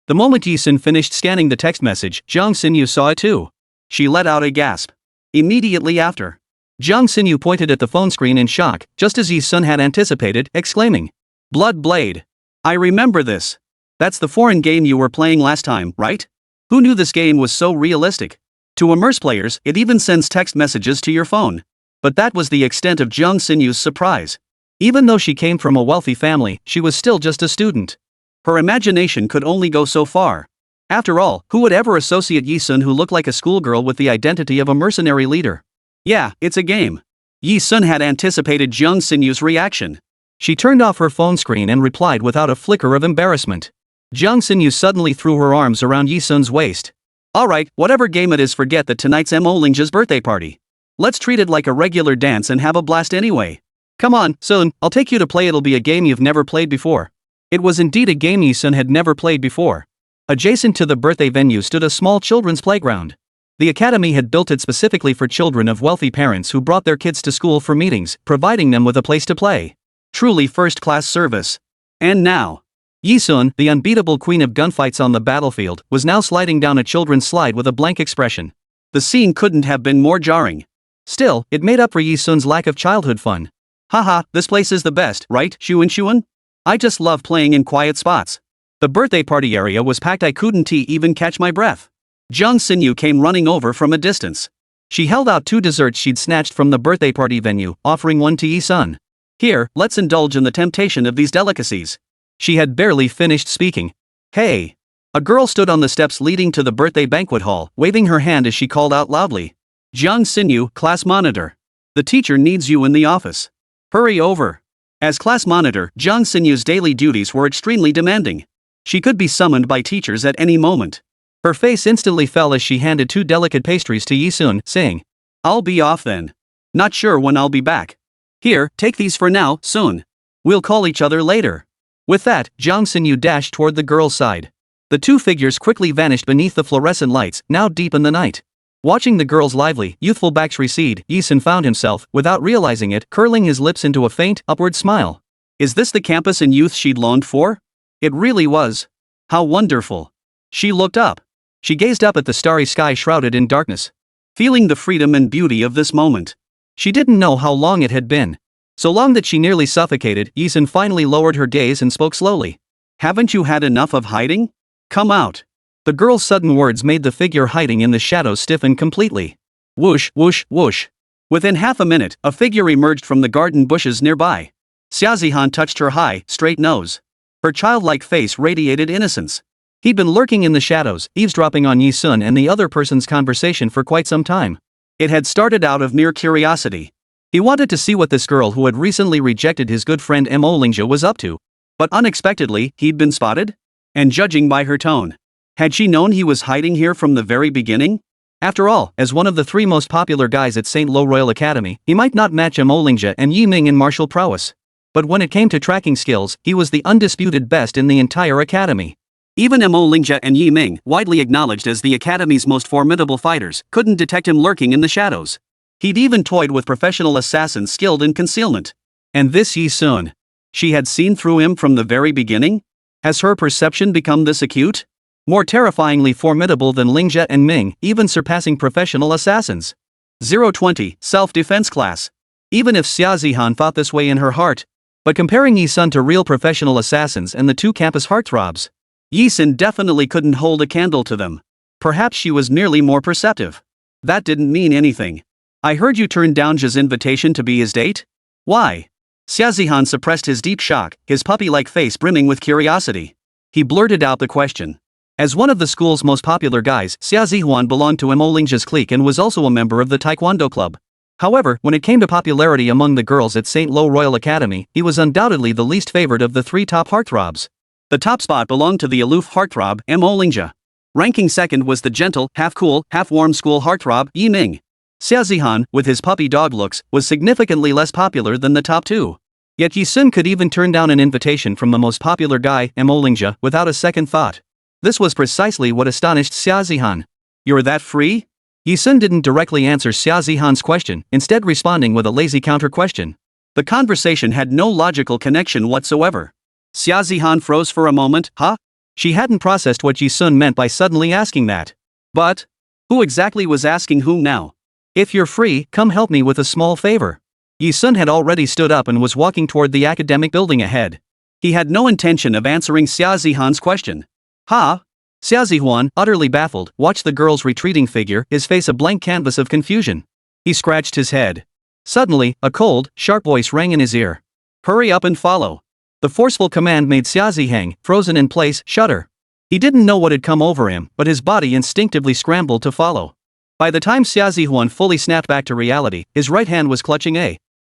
The moment Yi Sun finished scanning the text message, Zhang Xinyu saw it too. She let out a gasp. Immediately after, Jiang Xinyu pointed at the phone screen in shock, just as Yi Sun had anticipated, exclaiming. Blood Blade. I remember this. That's the foreign game you were playing last time, right? Who knew this game was so realistic? To immerse players, it even sends text messages to your phone. But that was the extent of Jiang Xinyu's surprise. Even though she came from a wealthy family, she was still just a student. Her imagination could only go so far. After all, who would ever associate Yi Sun, who looked like a schoolgirl, with the identity of a mercenary leader? Yeah, it's a game. Yi Sun had anticipated Jiang Xinyu's reaction. She turned off her phone screen and replied without a flicker of embarrassment. Jiang Xinyu suddenly threw her arms around Yi Sun's waist. Alright, whatever game it is, forget that tonight's Mo Lingja's birthday party. Let's treat it like a regular dance and have a blast anyway. Come on, Sun, I'll take you to play. It'll be a game you've never played before. It was indeed a game Yi Sun had never played before. Adjacent to the birthday venue stood a small children's playground. The academy had built it specifically for children of wealthy parents who brought their kids to school for meetings, providing them with a place to play. Truly first-class service. And now, Yi Sun, the unbeatable queen of gunfights on the battlefield, was now sliding down a children's slide with a blank expression. The scene couldn't have been more jarring. Still, it made up for Yi Sun's lack of childhood fun. Haha, this place is the best, right, Xunxun? I just love playing in quiet spots. The birthday party area was packed. I couldn't even catch my breath. Jiang Xinyu came running over from a distance. She held out 2 desserts she'd snatched from the birthday party venue, offering one to Yi Sun. Here, let's indulge in the temptation of these delicacies. She had barely finished speaking. Hey! A girl stood on the steps leading to the birthday banquet hall, waving her hand as she called out loudly. Jiang Xinyu, class monitor. The teacher needs you in the office. Hurry over. As class monitor, Jiang Xinyu's daily duties were extremely demanding. She could be summoned by teachers at any moment. Her face instantly fell as she handed 2 delicate pastries to Yi Sun, saying, I'll be off then. Not sure when I'll be back. Here, take these for now, Sun. We'll call each other later. With that, Jiang Xinyu dashed toward the girl's side. The 2 figures quickly vanished beneath the fluorescent lights, now deep in the night. Watching the girl's lively, youthful backs recede, Yi Sun found himself, without realizing it, curling his lips into a faint, upward smile. Is this the campus and youth she'd longed for? It really was. How wonderful. She looked up. She gazed up at the starry sky shrouded in darkness, feeling the freedom and beauty of this moment. She didn't know how long it had been. So long that she nearly suffocated. Yi Sun finally lowered her gaze and spoke slowly. Haven't you had enough of hiding? Come out. The girl's sudden words made the figure hiding in the shadows stiffen completely. Whoosh, whoosh, whoosh. Within half a minute, a figure emerged from the garden bushes nearby. Xiaozihan touched her high, straight nose. Her childlike face radiated innocence. He'd been lurking in the shadows, eavesdropping on Yi Sun and the other person's conversation for quite some time. It had started out of mere curiosity. He wanted to see what this girl who had recently rejected his good friend Mo Lingja was up to. But unexpectedly, he'd been spotted? And judging by her tone, had she known he was hiding here from the very beginning? After all, as one of the 3 most popular guys at St. Lo Royal Academy, he might not match Mo Lingja and Yi Ming in martial prowess. But when it came to tracking skills, he was the undisputed best in the entire academy. Even Mo Lingja and Yi Ming, widely acknowledged as the academy's most formidable fighters, couldn't detect him lurking in the shadows. He'd even toyed with professional assassins skilled in concealment. And this Yi Sun. She had seen through him from the very beginning? Has her perception become this acute? More terrifyingly formidable than Lingja and Ming, even surpassing professional assassins. 020, self-defense class. Even if Xiaozihan thought this way in her heart. But comparing Yi Sun to real professional assassins and the 2 campus heartthrobs, Yi Sun definitely couldn't hold a candle to them. Perhaps she was merely more perceptive. That didn't mean anything. I heard you turned down Zha's invitation to be his date? Why? Xiaozihan suppressed his deep shock, his puppy-like face brimming with curiosity. He blurted out the question. As one of the school's most popular guys, Xiaozihan belonged to Mo Lingja's clique and was also a member of the Taekwondo club. However, when it came to popularity among the girls at St. Lo Royal Academy, he was undoubtedly the least favored of the 3 top heartthrobs. The top spot belonged to the aloof heartthrob, Mo Lingja. Ranking second was the gentle, half-cool, half-warm school heartthrob, Yi Ming. Xiaozihan, with his puppy dog looks, was significantly less popular than the top 2. Yet Yi Sun could even turn down an invitation from the most popular guy, Mo Lingja, without a second thought. This was precisely what astonished Xiaozihan. You're that free? Yi Sun didn't directly answer Xiaozihan's question, instead responding with a lazy counter-question. The conversation had no logical connection whatsoever. Xiaozihan froze for a moment. Huh? She hadn't processed what Yi Sun meant by suddenly asking that. But who exactly was asking whom now? If you're free, come help me with a small favor. Yi Sun had already stood up and was walking toward the academic building ahead. He had no intention of answering Xia Zihan's question. Ha? Xia Zihuan, utterly baffled, watched the girl's retreating figure, his face a blank canvas of confusion. He scratched his head. Suddenly, a cold, sharp voice rang in his ear. Hurry up and follow. The forceful command made Xia Zihang, frozen in place, shudder. He didn't know what had come over him, but his body instinctively scrambled to follow. By the time Xia Zihuan fully snapped back to reality, his right hand was clutching a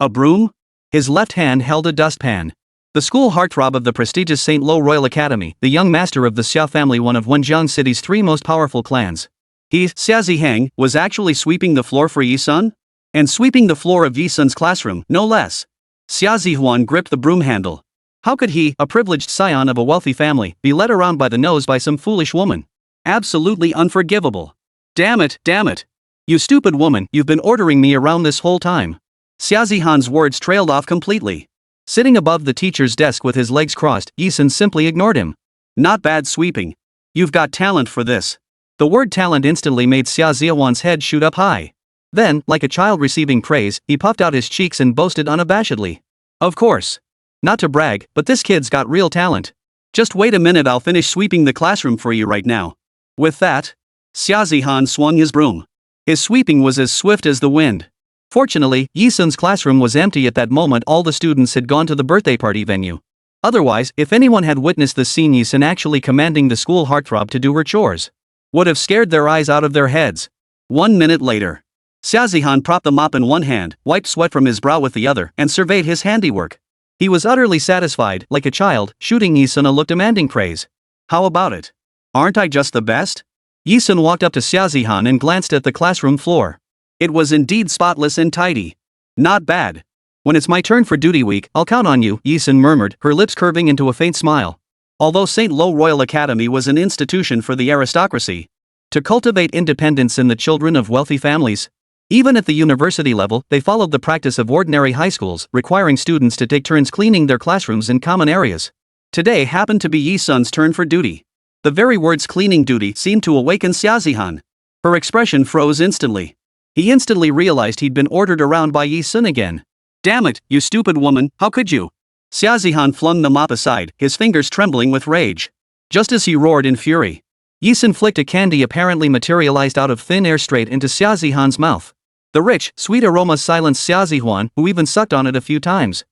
broom? His left hand held a dustpan. The school heartthrob of the prestigious St. Lo Royal Academy, the young master of the Xia family, one of Wenjiang City's 3 most powerful clans. He, Xia Zihang, was actually sweeping the floor for Yi Sun? And sweeping the floor of Yi Sun's classroom, no less. Xia Zihuan gripped the broom handle. How could he, a privileged scion of a wealthy family, be led around by the nose by some foolish woman? Absolutely unforgivable. Damn it, damn it. You stupid woman, you've been ordering me around this whole time. Xia Zihan's words trailed off completely. Sitting above the teacher's desk with his legs crossed, Yi Sun simply ignored him. Not bad sweeping. You've got talent for this. The word talent instantly made Xia Zihuan's head shoot up high. Then, like a child receiving praise, he puffed out his cheeks and boasted unabashedly. Of course. Not to brag, but this kid's got real talent. Just wait a minute, I'll finish sweeping the classroom for you right now. With that, Xia Zihan swung his broom. His sweeping was as swift as the wind. Fortunately, Yi Sun's classroom was empty at that moment. All the students had gone to the birthday party venue. Otherwise, if anyone had witnessed the scene, Yi Sun actually commanding the school heartthrob to do her chores, would have scared their eyes out of their heads. 1 minute later, Xia Zihan propped the mop in one hand, wiped sweat from his brow with the other, and surveyed his handiwork. He was utterly satisfied, like a child, shooting Yi Sun a look demanding praise. How about it? Aren't I just the best? Yi Sun walked up to Xia Zihan and glanced at the classroom floor. It was indeed spotless and tidy. Not bad. When it's my turn for duty week, I'll count on you, Yi Sun murmured, her lips curving into a faint smile. Although St. Lo Royal Academy was an institution for the aristocracy, to cultivate independence in the children of wealthy families, even at the university level, they followed the practice of ordinary high schools, requiring students to take turns cleaning their classrooms and common areas. Today happened to be Yi Sun's turn for duty. The very words cleaning duty seemed to awaken Xia Zihan. Her expression froze instantly. He instantly realized he'd been ordered around by Yi Sun again. Damn it, you stupid woman, how could you? Xia Zihan flung the mop aside, his fingers trembling with rage. Just as he roared in fury, Yi Sun flicked a candy apparently materialized out of thin air straight into Xia Zihan's mouth. The rich, sweet aroma silenced Xia Zihuan, who even sucked on it a few times.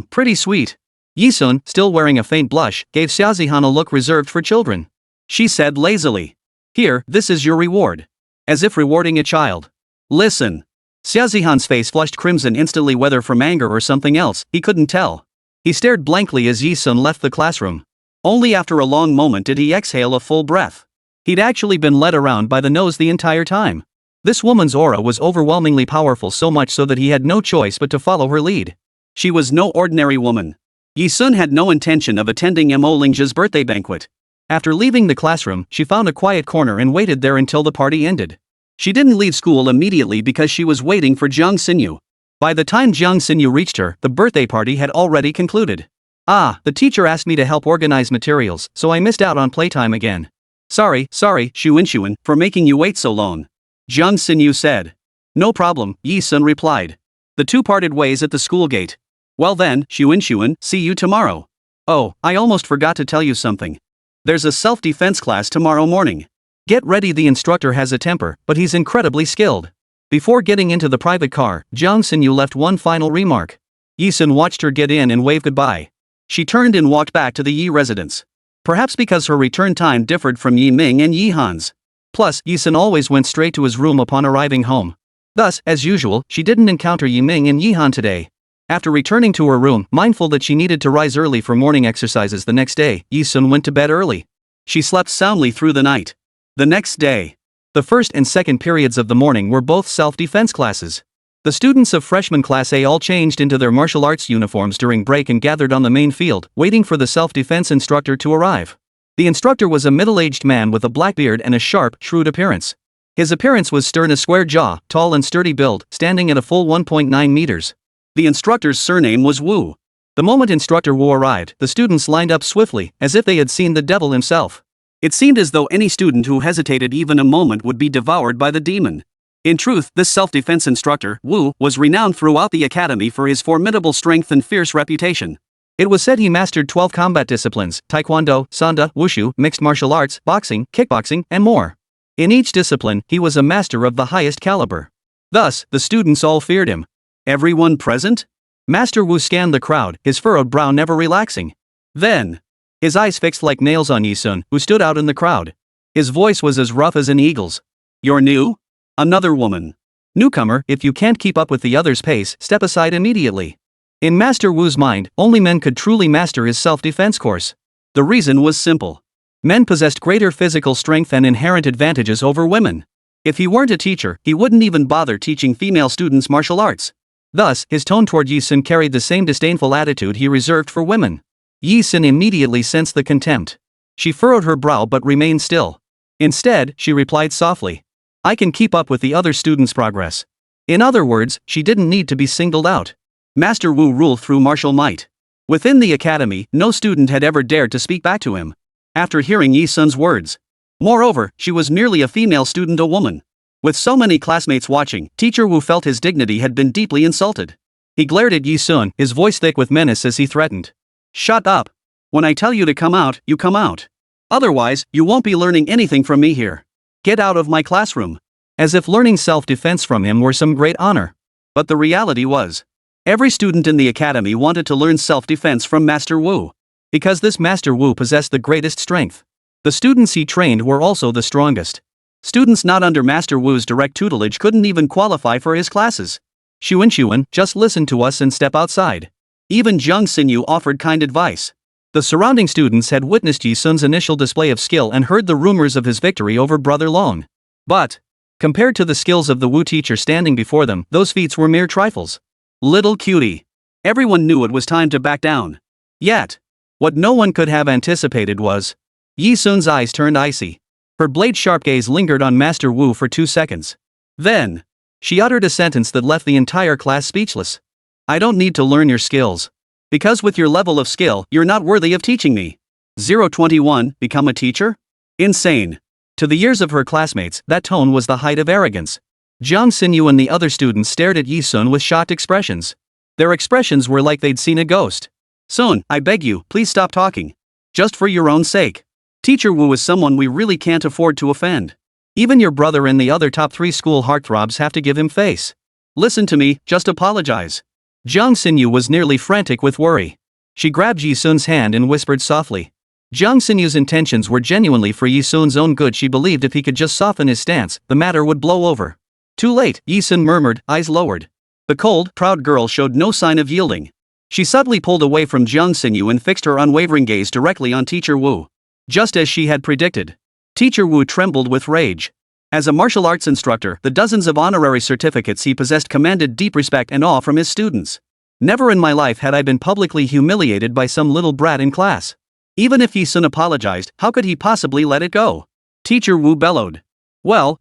Pretty sweet. Yi Sun, still wearing a faint blush, gave Xia Zihan a look reserved for children. She said lazily. Here, this is your reward. As if rewarding a child. Listen. Xia Zihan's face flushed crimson instantly, whether from anger or something else, he couldn't tell. He stared blankly as Yi Sun left the classroom. Only after a long moment did he exhale a full breath. He'd actually been led around by the nose the entire time. This woman's aura was overwhelmingly powerful, so much so that he had no choice but to follow her lead. She was no ordinary woman. Yi Sun had no intention of attending Mo Lingzhi's birthday banquet. After leaving the classroom, she found a quiet corner and waited there until the party ended. She didn't leave school immediately because she was waiting for Jiang Xinyu. By the time Jiang Xinyu reached her, the birthday party had already concluded. The teacher asked me to help organize materials, so I missed out on playtime again. Sorry, Xunxun, for making you wait so long. Jiang Xinyu said. No problem, Yi Sun replied. The two parted ways at the school gate. Well then, Xunxun, see you tomorrow. Oh, I almost forgot to tell you something. There's a self-defense class tomorrow morning. Get ready, the instructor has a temper, but he's incredibly skilled. Before getting into the private car, Jiang Xinyu left one final remark. Yi Sun watched her get in and wave goodbye. She turned and walked back to the Yi residence. Perhaps because her return time differed from Yi Ming and Yi Han's. Plus, Yi Sun always went straight to his room upon arriving home. Thus, as usual, she didn't encounter Yi Ming and Yi Han today. After returning to her room, mindful that she needed to rise early for morning exercises the next day, Yi Sun went to bed early. She slept soundly through the night. The next day, the first and second periods of the morning were both self-defense classes. The students of freshman class A all changed into their martial arts uniforms during break and gathered on the main field, waiting for the self-defense instructor to arrive. The instructor was a middle-aged man with a black beard and a sharp, shrewd appearance. His appearance was stern, a square jaw, tall and sturdy build, standing at a full 1.9 meters. The instructor's surname was Wu. The moment Instructor Wu arrived, the students lined up swiftly, as if they had seen the devil himself. It seemed as though any student who hesitated even a moment would be devoured by the demon. In truth, this self-defense instructor, Wu, was renowned throughout the academy for his formidable strength and fierce reputation. It was said he mastered 12 combat disciplines: taekwondo, sanda, wushu, mixed martial arts, boxing, kickboxing, and more. In each discipline, he was a master of the highest caliber. Thus, the students all feared him. Everyone present? Master Wu scanned the crowd, his furrowed brow never relaxing. Then, his eyes fixed like nails on Yi-sun, who stood out in the crowd. His voice was as rough as an eagle's. "You're new?" Another woman. "Newcomer, if you can't keep up with the other's pace, step aside immediately." In Master Wu's mind, only men could truly master his self-defense course. The reason was simple. Men possessed greater physical strength and inherent advantages over women. If he weren't a teacher, he wouldn't even bother teaching female students martial arts. Thus, his tone toward Yi-sun carried the same disdainful attitude he reserved for women. Yi-sun immediately sensed the contempt. She furrowed her brow but remained still. Instead, she replied softly, "I can keep up with the other students' progress." In other words, she didn't need to be singled out. Master Wu ruled through martial might. Within the academy, no student had ever dared to speak back to him. After hearing Yi-sun's words. Moreover, she was merely a female student, a woman. With so many classmates watching, Teacher Wu felt his dignity had been deeply insulted. He glared at Yi-sun, his voice thick with menace as he threatened. "Shut up. When I tell you to come out, you come out. Otherwise, you won't be learning anything from me here. Get out of my classroom." As if learning self-defense from him were some great honor. But the reality was, every student in the academy wanted to learn self-defense from Master Wu. Because this Master Wu possessed the greatest strength. The students he trained were also the strongest. Students not under Master Wu's direct tutelage couldn't even qualify for his classes. Xunxun, just listen to us and step outside. Even Xunxun offered kind advice. The surrounding students had witnessed Yi-sun's initial display of skill and heard the rumors of his victory over Brother Long. But, compared to the skills of the Wu teacher standing before them, those feats were mere trifles. Little cutie. Everyone knew it was time to back down. Yet, what no one could have anticipated was, Yi-sun's eyes turned icy. Her blade-sharp gaze lingered on Master Wu for 2 seconds. Then, she uttered a sentence that left the entire class speechless. "I don't need to learn your skills. Because with your level of skill, you're not worthy of teaching me." 021, become a teacher? Insane. To the ears of her classmates, that tone was the height of arrogance. Jiang Xinyu and the other students stared at Yi-sun with shocked expressions. Their expressions were like they'd seen a ghost. "Sun, I beg you, please stop talking. Just for your own sake. Teacher Wu is someone we really can't afford to offend. Even your brother and the other top 3 school heartthrobs have to give him face. Listen to me, just apologize." Jiang Xinyu was nearly frantic with worry. She grabbed Yi-sun's hand and whispered softly. Jiang Xinyu's intentions were genuinely for Yi-sun's own good. She believed if he could just soften his stance, the matter would blow over. "Too late," Yi-sun murmured, eyes lowered. The cold, proud girl showed no sign of yielding. She subtly pulled away from Jiang Xinyu and fixed her unwavering gaze directly on Teacher Wu. Just as she had predicted. Teacher Wu trembled with rage. As a martial arts instructor, the dozens of honorary certificates he possessed commanded deep respect and awe from his students. Never in my life had I been publicly humiliated by some little brat in class. Even if Yi-sun apologized, how could he possibly let it go? Teacher Wu bellowed. Well,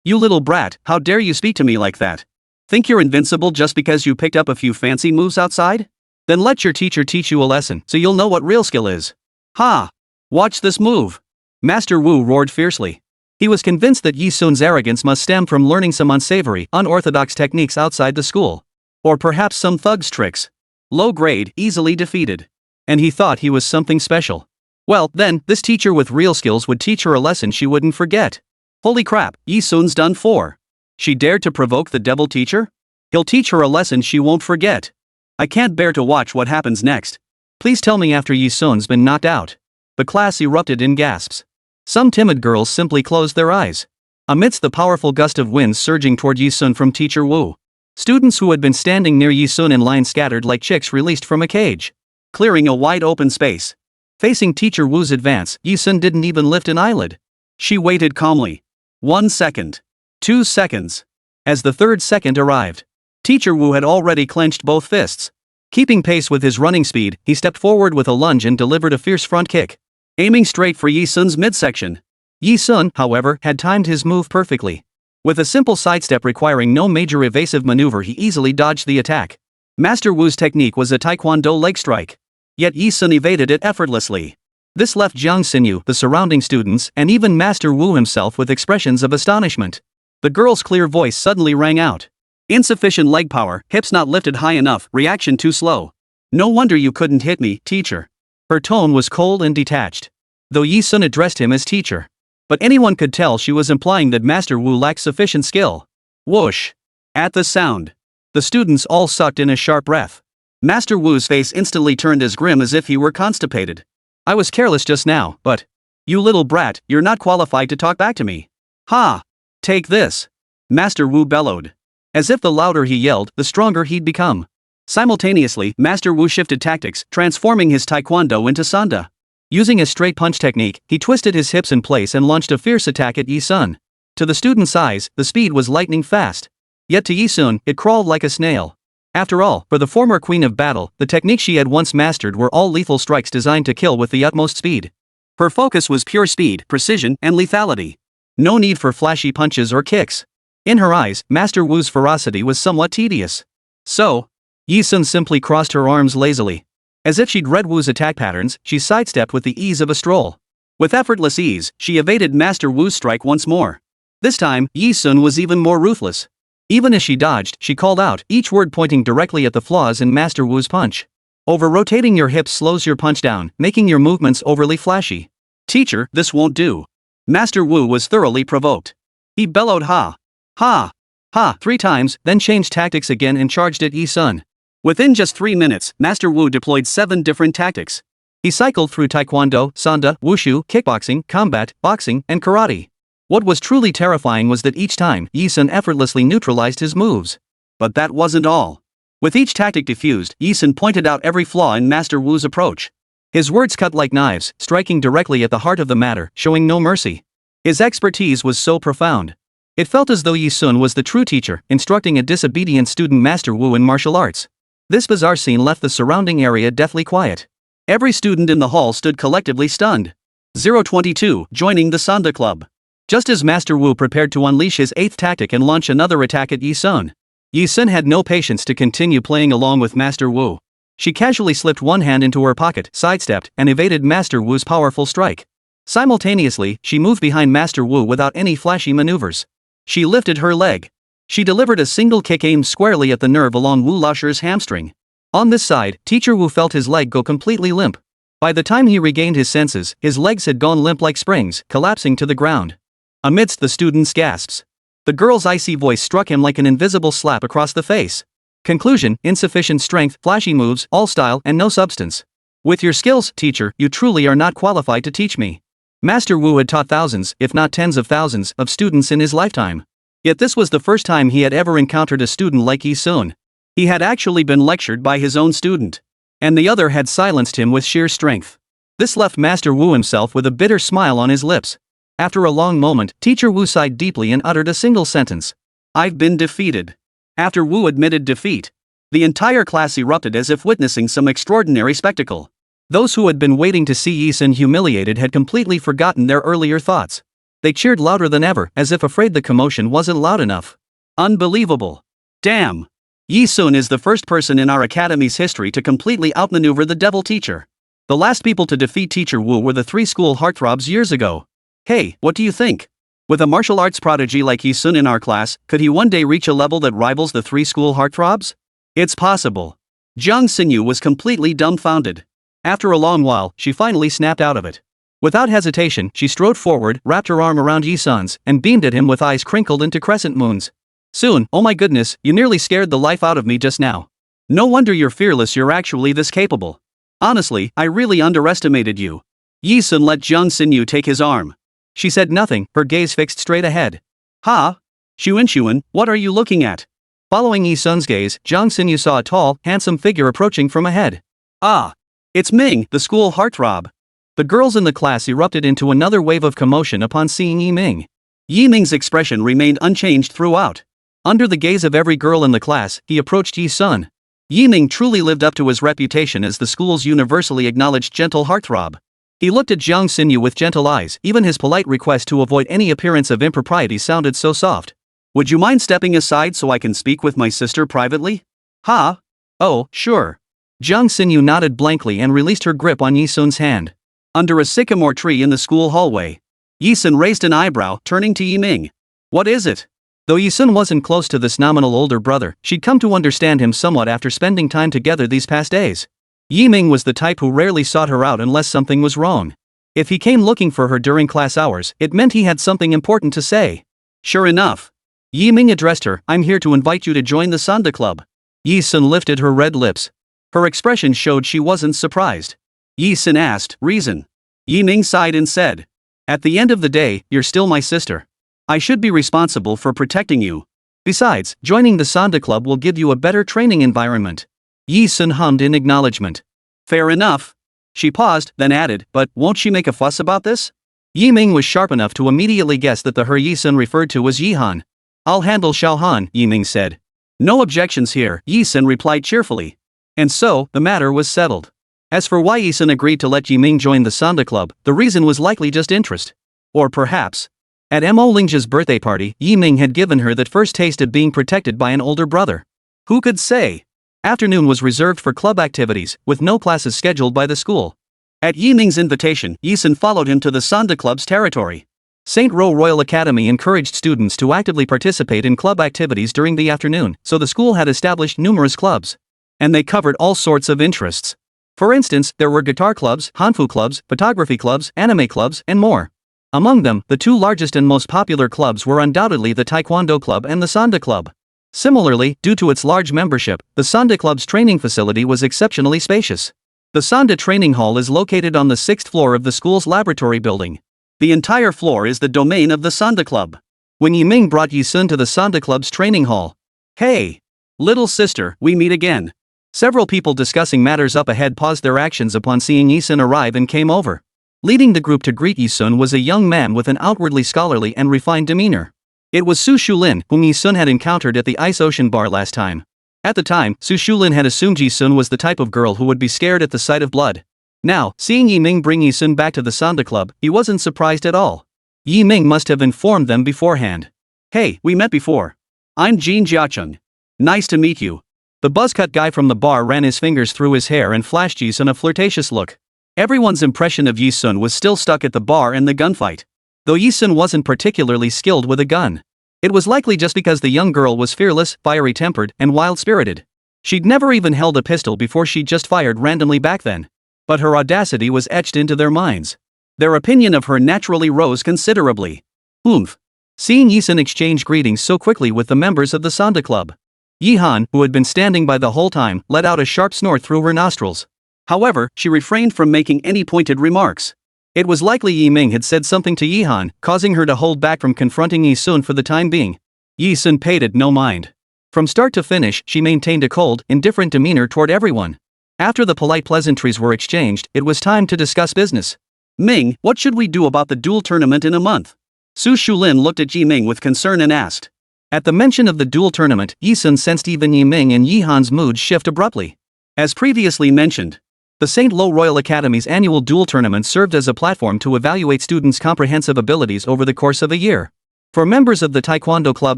you little brat, how dare you speak to me like that? Think you're invincible just because you picked up a few fancy moves outside? Then let your teacher teach you a lesson so you'll know what real skill is. Ha! Watch this move. Master Wu roared fiercely. He was convinced that Yi-sun's arrogance must stem from learning some unsavory, unorthodox techniques outside the school. Or perhaps some thug's tricks. Low grade, easily defeated. And he thought he was something special. Well, then, this teacher with real skills would teach her a lesson she wouldn't forget. Holy crap, Yi-sun's done for. She dared to provoke the devil teacher? He'll teach her a lesson she won't forget. I can't bear to watch what happens next. Please tell me after Yi-sun's been knocked out. The class erupted in gasps. Some timid girls simply closed their eyes. Amidst the powerful gust of wind surging toward Yi-sun from Teacher Wu, students who had been standing near Yi-sun in line scattered like chicks released from a cage, clearing a wide open space. Facing Teacher Wu's advance, Yi-sun didn't even lift an eyelid. She waited calmly. 1 second. 2 seconds. As the 3rd second arrived, Teacher Wu had already clenched both fists. Keeping pace with his running speed, he stepped forward with a lunge and delivered a fierce front kick, aiming straight for Yi-sun's midsection. Yi-sun, however, had timed his move perfectly. With a simple sidestep requiring no major evasive maneuver, he easily dodged the attack. Master Wu's technique was a taekwondo leg strike. Yet Yi-sun evaded it effortlessly. This left Jiang Xinyu, the surrounding students, and even Master Wu himself with expressions of astonishment. The girl's clear voice suddenly rang out. Insufficient leg power, hips not lifted high enough, reaction too slow. No wonder you couldn't hit me, teacher. Her tone was cold and detached, though Yi Sun addressed him as teacher. But anyone could tell she was implying that Master Wu lacked sufficient skill. Whoosh! At the sound, the students all sucked in a sharp breath. Master Wu's face instantly turned as grim as if he were constipated. I was careless just now, but... You little brat, you're not qualified to talk back to me. Ha! Take this! Master Wu bellowed. As if the louder he yelled, the stronger he'd become. Simultaneously, Master Wu shifted tactics, transforming his taekwondo into sanda. Using a straight punch technique, he twisted his hips in place and launched a fierce attack at Yi Sun. To the student's eyes, the speed was lightning fast. Yet to Yi Sun, it crawled like a snail. After all, for the former queen of battle, the techniques she had once mastered were all lethal strikes designed to kill with the utmost speed. Her focus was pure speed, precision, and lethality. No need for flashy punches or kicks. In her eyes, Master Wu's ferocity was somewhat tedious. So, Yi Sun simply crossed her arms lazily. As if she'd read Wu's attack patterns, she sidestepped with the ease of a stroll. With effortless ease, she evaded Master Wu's strike once more. This time, Yi Sun was even more ruthless. Even as she dodged, she called out, each word pointing directly at the flaws in Master Wu's punch. Over-rotating your hips slows your punch down, making your movements overly flashy. Teacher, this won't do. Master Wu was thoroughly provoked. He bellowed ha! Ha! Ha! 3 times, then changed tactics again and charged at Yi Sun. Within just 3 minutes, Master Wu deployed 7 different tactics. He cycled through taekwondo, sanda, wushu, kickboxing, combat, boxing, and karate. What was truly terrifying was that each time, Yi Sun effortlessly neutralized his moves. But that wasn't all. With each tactic diffused, Yi Sun pointed out every flaw in Master Wu's approach. His words cut like knives, striking directly at the heart of the matter, showing no mercy. His expertise was so profound. It felt as though Yi Sun was the true teacher, instructing a disobedient student Master Wu in martial arts. This bizarre scene left the surrounding area deathly quiet. Every student in the hall stood collectively stunned. 022, joining the Sanda Club. Just as Master Wu prepared to unleash his 8th tactic and launch another attack at Yi Sun had no patience to continue playing along with Master Wu. She casually slipped one hand into her pocket, sidestepped, and evaded Master Wu's powerful strike. Simultaneously, she moved behind Master Wu without any flashy maneuvers. She lifted her leg. She delivered a single kick aimed squarely at the nerve along Wu Lasher's hamstring. On this side, Teacher Wu felt his leg go completely limp. By the time he regained his senses, his legs had gone limp like springs, collapsing to the ground. Amidst the students' gasps, the girl's icy voice struck him like an invisible slap across the face. Conclusion: insufficient strength, flashy moves, all style and no substance. With your skills, teacher, you truly are not qualified to teach me. Master Wu had taught thousands, if not tens of thousands, of students in his lifetime. Yet this was the first time he had ever encountered a student like Yi Sun. He had actually been lectured by his own student. And the other had silenced him with sheer strength. This left Master Wu himself with a bitter smile on his lips. After a long moment, Teacher Wu sighed deeply and uttered a single sentence. I've been defeated. After Wu admitted defeat, the entire class erupted as if witnessing some extraordinary spectacle. Those who had been waiting to see Yi Sun humiliated had completely forgotten their earlier thoughts. They cheered louder than ever, as if afraid the commotion wasn't loud enough. Unbelievable. Damn. Yi Sun is the first person in our academy's history to completely outmaneuver the devil teacher. The last people to defeat Teacher Wu were the 3 school heartthrobs years ago. Hey, what do you think? With a martial arts prodigy like Yi Sun in our class, could he one day reach a level that rivals the 3 school heartthrobs? It's possible. Jiang Xinyu was completely dumbfounded. After a long while, she finally snapped out of it. Without hesitation, she strode forward, wrapped her arm around Yi Sun's, and beamed at him with eyes crinkled into crescent moons. Soon, oh my goodness, you nearly scared the life out of me just now. No wonder you're fearless, you're actually this capable. Honestly, I really underestimated you. Yi Sun let Jiang Xinyu take his arm. She said nothing, her gaze fixed straight ahead. Ha! Xunxun, what are you looking at? Following Yi Sun's gaze, Jiang Xinyu saw a tall, handsome figure approaching from ahead. Ah! It's Ming, the school heartthrob. The girls in the class erupted into another wave of commotion upon seeing Yi Ming. Yi Ming's expression remained unchanged throughout. Under the gaze of every girl in the class, he approached Yi Sun. Yi Ming truly lived up to his reputation as the school's universally acknowledged gentle heartthrob. He looked at Jiang Xinyu with gentle eyes, even his polite request to avoid any appearance of impropriety sounded so soft. Would you mind stepping aside so I can speak with my sister privately? Ha! Oh, sure. Jiang Xinyu nodded blankly and released her grip on Yi Sun's hand. Under a sycamore tree in the school hallway, Yi Sun raised an eyebrow, turning to Yi Ming. What is it? Though Yi-sun wasn't close to this nominal older brother, she'd come to understand him somewhat after spending time together these past days. Yi-ming was the type who rarely sought her out unless something was wrong. If he came looking for her during class hours, it meant he had something important to say. Sure enough, Yi-ming addressed her, "I'm here to invite you to join the Sanda Club." Yi-sun lifted her red lips. Her expression showed she wasn't surprised. Yi-sun asked, "Reason?" Yi-ming sighed and said, "At the end of the day, you're still my sister. I should be responsible for protecting you. Besides, joining the Sanda Club will give you a better training environment." Yi-sun hummed in acknowledgement. "Fair enough." She paused, then added, "But won't she make a fuss about this?" Yi-ming was sharp enough to immediately guess that the her Yi-sun referred to was Yi-han. "I'll handle Xiao-han," Yi-ming said. "No objections here," Yi-sun replied cheerfully. And so, the matter was settled. As for why Yi-sun agreed to let Yi-ming join the Sanda Club, the reason was likely just interest. Or perhaps, at Mo Lingjia's birthday party, Yi-ming had given her that first taste of being protected by an older brother. Who could say? Afternoon was reserved for club activities, with no classes scheduled by the school. At Yi-ming's invitation, Yi-sun followed him to the Sanda Club's territory. St. Ro Royal Academy encouraged students to actively participate in club activities during the afternoon, so the school had established numerous clubs. And they covered all sorts of interests. For instance, there were guitar clubs, hanfu clubs, photography clubs, anime clubs, and more. Among them, the two largest and most popular clubs were undoubtedly the Taekwondo Club and the Sanda Club. Similarly, due to its large membership, the Sanda Club's training facility was exceptionally spacious. The Sanda Training Hall is located on the 6th floor of the school's laboratory building. The entire floor is the domain of the Sanda Club. When Yi-ming brought Yi-sun to the Sanda Club's training hall. "Hey, little sister, we meet again." Several people discussing matters up ahead paused their actions upon seeing Yi-sun arrive and came over. Leading the group to greet Yi-sun was a young man with an outwardly scholarly and refined demeanor. It was Su Shulin, whom Yi-sun had encountered at the Ice Ocean Bar last time. At the time, Su Shulin had assumed Yi-sun was the type of girl who would be scared at the sight of blood. Now, seeing Yi-ming bring Yi-sun back to the Sanda Club, he wasn't surprised at all. Yi-ming must have informed them beforehand. "Hey, we met before. I'm Jin Jiacheng. Nice to meet you." The buzzcut guy from the bar ran his fingers through his hair and flashed Yi-sun a flirtatious look. Everyone's impression of Yi-sun was still stuck at the bar and the gunfight. Though Yi-sun wasn't particularly skilled with a gun. It was likely just because the young girl was fearless, fiery-tempered, and wild-spirited. She'd never even held a pistol before she'd just fired randomly back then. But her audacity was etched into their minds. Their opinion of her naturally rose considerably. Oomph. Seeing Yi-sun exchange greetings so quickly with the members of the Sanda Club. Yi-han, who had been standing by the whole time, let out a sharp snort through her nostrils. However, she refrained from making any pointed remarks. It was likely Yi-ming had said something to Yi-han, causing her to hold back from confronting Yi-sun for the time being. Yi-sun paid it no mind. From start to finish, she maintained a cold, indifferent demeanor toward everyone. After the polite pleasantries were exchanged, it was time to discuss business. "Ming, what should we do about the duel tournament in a month?" Su Shulin looked at Yi-ming with concern and asked. At the mention of the duel tournament, Yi-sun sensed even Yi-ming and Yi-han's mood shift abruptly. As previously mentioned, the St. Lo Royal Academy's annual duel tournament served as a platform to evaluate students' comprehensive abilities over the course of a year. For members of the Taekwondo Club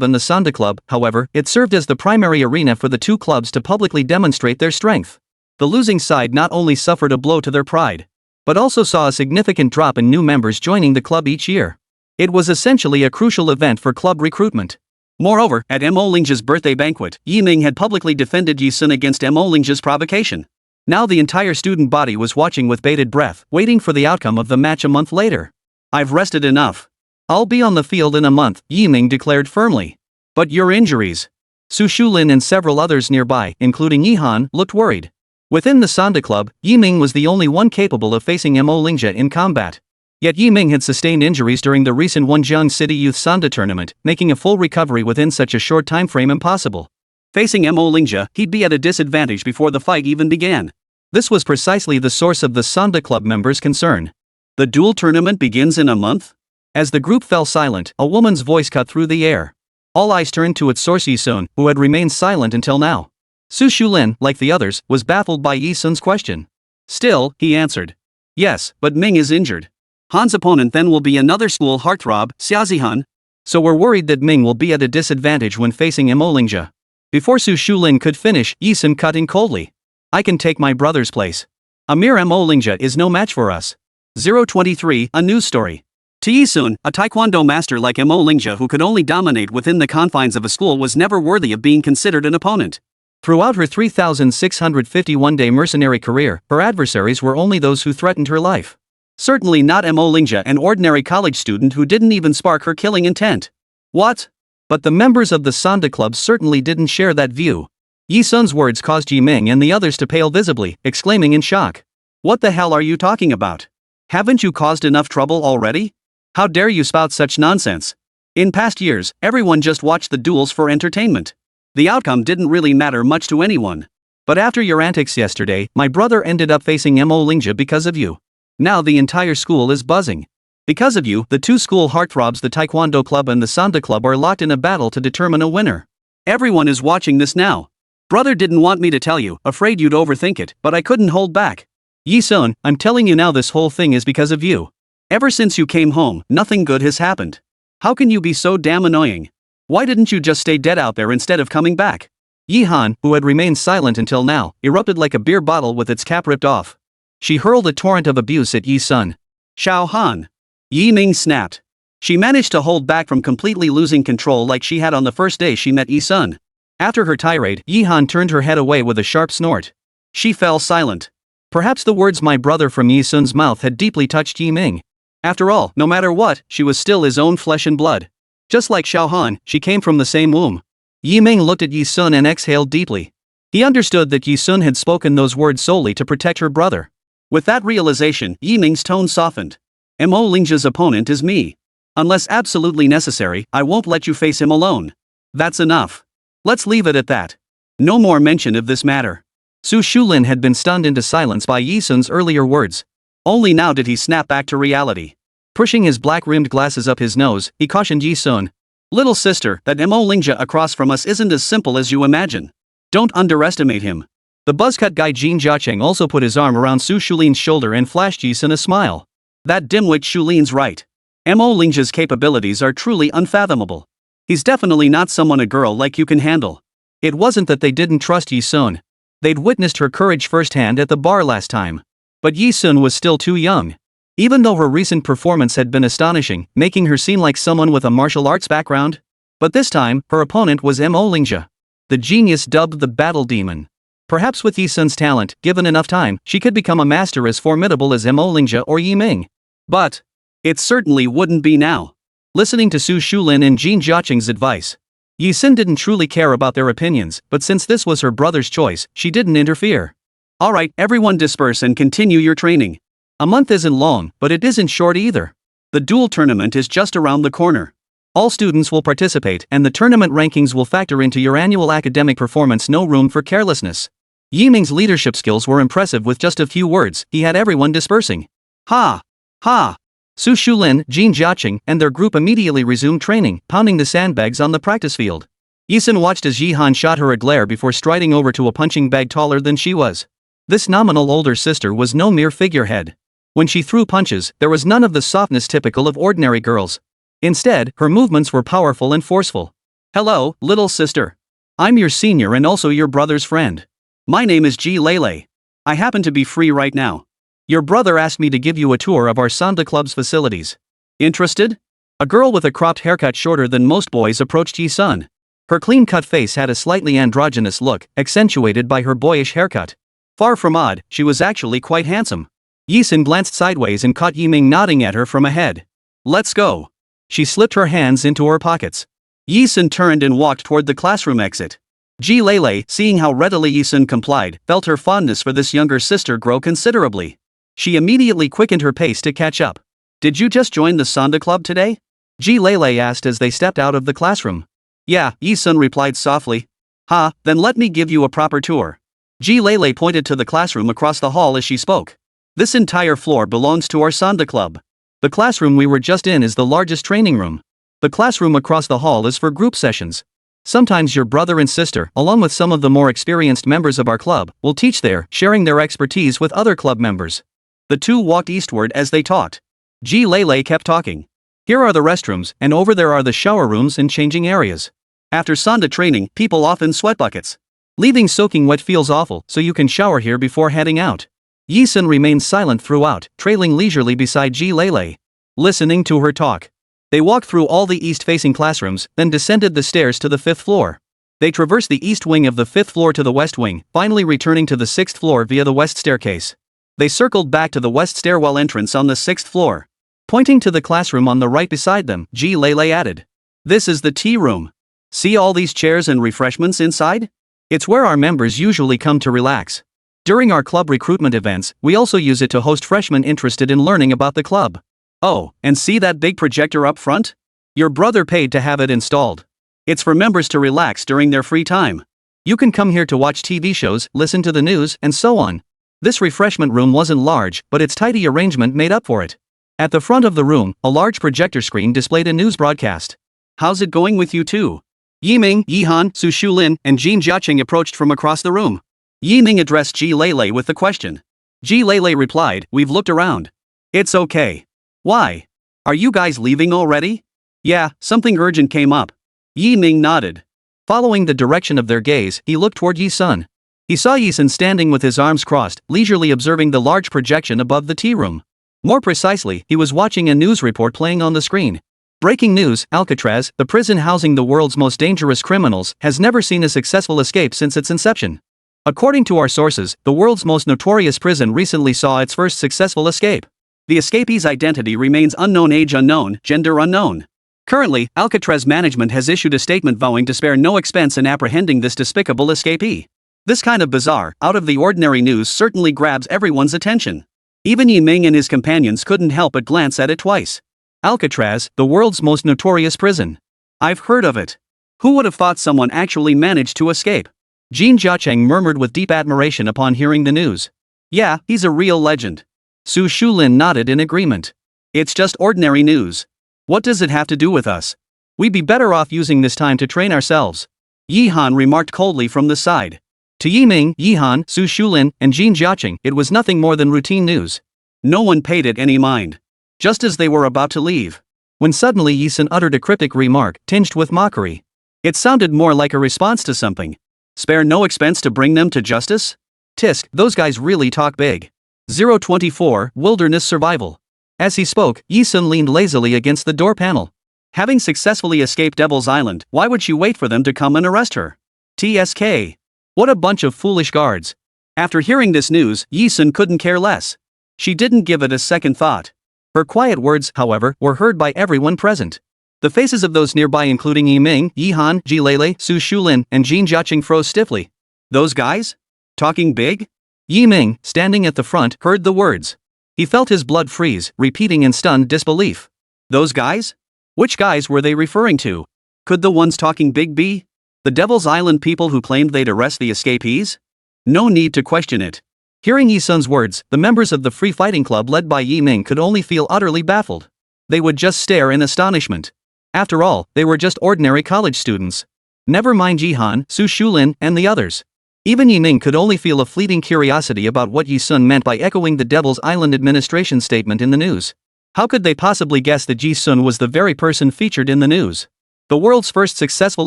and the Sanda Club, however, it served as the primary arena for the two clubs to publicly demonstrate their strength. The losing side not only suffered a blow to their pride, but also saw a significant drop in new members joining the club each year. It was essentially a crucial event for club recruitment. Moreover, at Mo Lingjia's birthday banquet, Yi-ming had publicly defended Yi-sun against Mo Lingjia's provocation. Now the entire student body was watching with bated breath, waiting for the outcome of the match a month later. "I've rested enough. I'll be on the field in a month," Yi-ming declared firmly. "But your injuries." Su Shulin and several others nearby, including Yi-han, looked worried. Within the Sanda Club, Yi-ming was the only one capable of facing Mo Lingjia in combat. Yet Yi-ming had sustained injuries during the recent Wenzhong City Youth Sanda tournament, making a full recovery within such a short time frame impossible. Facing Mo Lingjia, he'd be at a disadvantage before the fight even began. This was precisely the source of the Sanda Club members' concern. "The duel tournament begins in a month?" As the group fell silent, a woman's voice cut through the air. All eyes turned to its source Yi-sun, who had remained silent until now. Su Shulin, like the others, was baffled by Yi-sun's question. Still, he answered. "Yes, but Ming is injured. Han's opponent then will be another school heartthrob, Xiaozihan. So we're worried that Ming will be at a disadvantage when facing Mo Lingjia." Before Su Shulin could finish, Yi-sun cut in coldly. "I can take my brother's place. A mere Mo Lingjia is no match for us." 023, a news story. To Yi-sun, a taekwondo master like Mo Lingjia who could only dominate within the confines of a school was never worthy of being considered an opponent. Throughout her 3,651-day mercenary career, her adversaries were only those who threatened her life. Certainly not Mo Lingjia, an ordinary college student who didn't even spark her killing intent. What? But the members of the Sanda Club certainly didn't share that view. Yi-sun's words caused Yi Ming and the others to pale visibly, exclaiming in shock. What the hell are you talking about? Haven't you caused enough trouble already? How dare you spout such nonsense? In past years, everyone just watched the duels for entertainment. The outcome didn't really matter much to anyone. But after your antics yesterday, my brother ended up facing Mo Lingjia because of you. Now the entire school is buzzing. Because of you, the two school heartthrobs, the Taekwondo Club and the Sanda Club, are locked in a battle to determine a winner. Everyone is watching this now. Brother didn't want me to tell you, afraid you'd overthink it, but I couldn't hold back. Yi-sun, I'm telling you now, this whole thing is because of you. Ever since you came home, nothing good has happened. How can you be so damn annoying? Why didn't you just stay dead out there instead of coming back? Yi Han, who had remained silent until now, erupted like a beer bottle with its cap ripped off. She hurled a torrent of abuse at Yi-sun. Xiao Han. Yi Ming snapped. She managed to hold back from completely losing control like she had on the first day she met Yi-sun. After her tirade, Yi Han turned her head away with a sharp snort. She fell silent. Perhaps the words "my brother" from Yi-sun's mouth had deeply touched Yi Ming. After all, no matter what, she was still his own flesh and blood. Just like Xiao Han, she came from the same womb. Yi Ming looked at Yi-sun and exhaled deeply. He understood that Yi-sun had spoken those words solely to protect her brother. With that realization, Yi Ming's tone softened. Mo Lingjia's opponent is me. Unless absolutely necessary, I won't let you face him alone. That's enough. Let's leave it at that. No more mention of this matter. Su Shulin had been stunned into silence by Yi-sun's earlier words. Only now did he snap back to reality. Pushing his black-rimmed glasses up his nose, he cautioned Yi-sun. Little sister, that Mo Lingjia across from us isn't as simple as you imagine. Don't underestimate him. The buzzcut guy Jin Jiacheng also put his arm around Su Shulin's shoulder and flashed Yi-sun a smile. That dimwit Shulin's right. Mo Lingjia's capabilities are truly unfathomable. He's definitely not someone a girl like you can handle. It wasn't that they didn't trust Yi-sun. They'd witnessed her courage firsthand at the bar last time. But Yi-sun was still too young. Even though her recent performance had been astonishing, making her seem like someone with a martial arts background. But this time, her opponent was Mo Lingjia. The genius dubbed the Battle Demon. Perhaps with Yi-sun's talent, given enough time, she could become a master as formidable as Mo Lingjia or Yi Ming. But it certainly wouldn't be now. Listening to Su Shulin and Jin Jiacheng's advice, Yi-sun didn't truly care about their opinions, but since this was her brother's choice, she didn't interfere. Alright, everyone disperse and continue your training. A month isn't long, but it isn't short either. The duel tournament is just around the corner. All students will participate, and the tournament rankings will factor into your annual academic performance. No room for carelessness. Yi Ming's leadership skills were impressive. With just a few words, he had everyone dispersing. Ha! Ha! Su Shulin, Jin Jiacheng, and their group immediately resumed training, pounding the sandbags on the practice field. Yi-sun watched as Yi Han shot her a glare before striding over to a punching bag taller than she was. This nominal older sister was no mere figurehead. When she threw punches, there was none of the softness typical of ordinary girls. Instead, her movements were powerful and forceful. Hello, little sister. I'm your senior and also your brother's friend. My name is Ji Lele. I happen to be free right now. Your brother asked me to give you a tour of our Sanda Club's facilities. Interested? A girl with a cropped haircut shorter than most boys approached Yi-sun. Her clean-cut face had a slightly androgynous look, accentuated by her boyish haircut. Far from odd, she was actually quite handsome. Yi-sun glanced sideways and caught Yi Ming nodding at her from ahead. Let's go. She slipped her hands into her pockets. Yi-sun turned and walked toward the classroom exit. Ji Lele, seeing how readily Yi-sun complied, felt her fondness for this younger sister grow considerably. She immediately quickened her pace to catch up. Did you just join the Sanda Club today? Ji Lele asked as they stepped out of the classroom. Yeah, Yi-sun replied softly. Ha, then let me give you a proper tour. Ji Lele pointed to the classroom across the hall as she spoke. This entire floor belongs to our Sanda Club. The classroom we were just in is the largest training room. The classroom across the hall is for group sessions. Sometimes your brother and sister, along with some of the more experienced members of our club, will teach there, sharing their expertise with other club members. The two walked eastward as they talked. Ji Lele kept talking. Here are the restrooms, and over there are the shower rooms and changing areas. After Sanda training, people often sweat buckets. Leaving soaking wet feels awful, so you can shower here before heading out. Yi-sun remained silent throughout, trailing leisurely beside Ji Lele. listening to her talk. They walked through all the east-facing classrooms, then descended the stairs to the 5th floor. They traversed the east wing of the 5th floor to the west wing, finally returning to the 6th floor via the west staircase. They circled back to the west stairwell entrance on the 6th floor. Pointing to the classroom on the right beside them, Ji Lele added, "This is the tea room. See all these chairs and refreshments inside? It's where our members usually come to relax. During our club recruitment events, we also use it to host freshmen interested in learning about the club. Oh, and see that big projector up front? Your brother paid to have it installed. It's for members to relax during their free time. You can come here to watch TV shows, listen to the news, and so on. This refreshment room wasn't large, but its tidy arrangement made up for it." At the front of the room, a large projector screen displayed a news broadcast. "How's it going with you two?" Yiming, Yihan, Su Shulin, and Jin Jiaqing approached from across the room. Yiming addressed Ji Lele with the question. Ji Lele replied, "We've looked around. It's okay." "Why? Are you guys leaving already?" "Yeah, something urgent came up." Yiming nodded. Following the direction of their gaze, he looked toward Yi-sun. He saw Yi-sun standing with his arms crossed, leisurely observing the large projection above the tea room. More precisely, he was watching a news report playing on the screen. Breaking news: Alcatraz, the prison housing the world's most dangerous criminals, has never seen a successful escape since its inception. According to our sources, the world's most notorious prison recently saw its first successful escape. The escapee's identity remains unknown, age unknown, gender unknown. Currently, Alcatraz management has issued a statement vowing to spare no expense in apprehending this despicable escapee. This kind of bizarre, out-of-the-ordinary news certainly grabs everyone's attention. Even Yiming and his companions couldn't help but glance at it twice. Alcatraz, the world's most notorious prison. I've heard of it. Who would have thought someone actually managed to escape? Jin Jiaqing murmured with deep admiration upon hearing the news. Yeah, he's a real legend. Su Shulin nodded in agreement. It's just ordinary news. What does it have to do with us? We'd be better off using this time to train ourselves. Yihan remarked coldly from the side. To Yiming, Yihan, Su Shulin, and Jin Jiaqing, it was nothing more than routine news. No one paid it any mind. Just as they were about to leave, when suddenly Yi-sun uttered a cryptic remark, tinged with mockery. It sounded more like a response to something. Spare no expense to bring them to justice? Tisk, those guys really talk big. 024, Wilderness Survival. As he spoke, Yi-sun leaned lazily against the door panel. Having successfully escaped Devil's Island, why would she wait for them to come and arrest her? TSK. What a bunch of foolish guards. After hearing this news, Yi-sun couldn't care less. She didn't give it a second thought. Her quiet words, however, were heard by everyone present. The faces of those nearby, including Yiming, Yihan, Ji Lele, Su Shulin, and Jin Jiaqing, froze stiffly. Those guys? Talking big? Yiming, standing at the front, heard the words. He felt his blood freeze, repeating in stunned disbelief. Those guys? Which guys were they referring to? Could the ones talking big be the Devil's Island people who claimed they'd arrest the escapees? No need to question it. Hearing Yi-sun's words, the members of the Free Fighting Club led by Yiming could only feel utterly baffled. They would just stare in astonishment. After all, they were just ordinary college students. Never mind Jihan, Su Shulin, and the others. Even Yiming could only feel a fleeting curiosity about what Yi-sun meant by echoing the Devil's Island administration statement in the news. How could they possibly guess that Yi-sun was the very person featured in the news? The world's first successful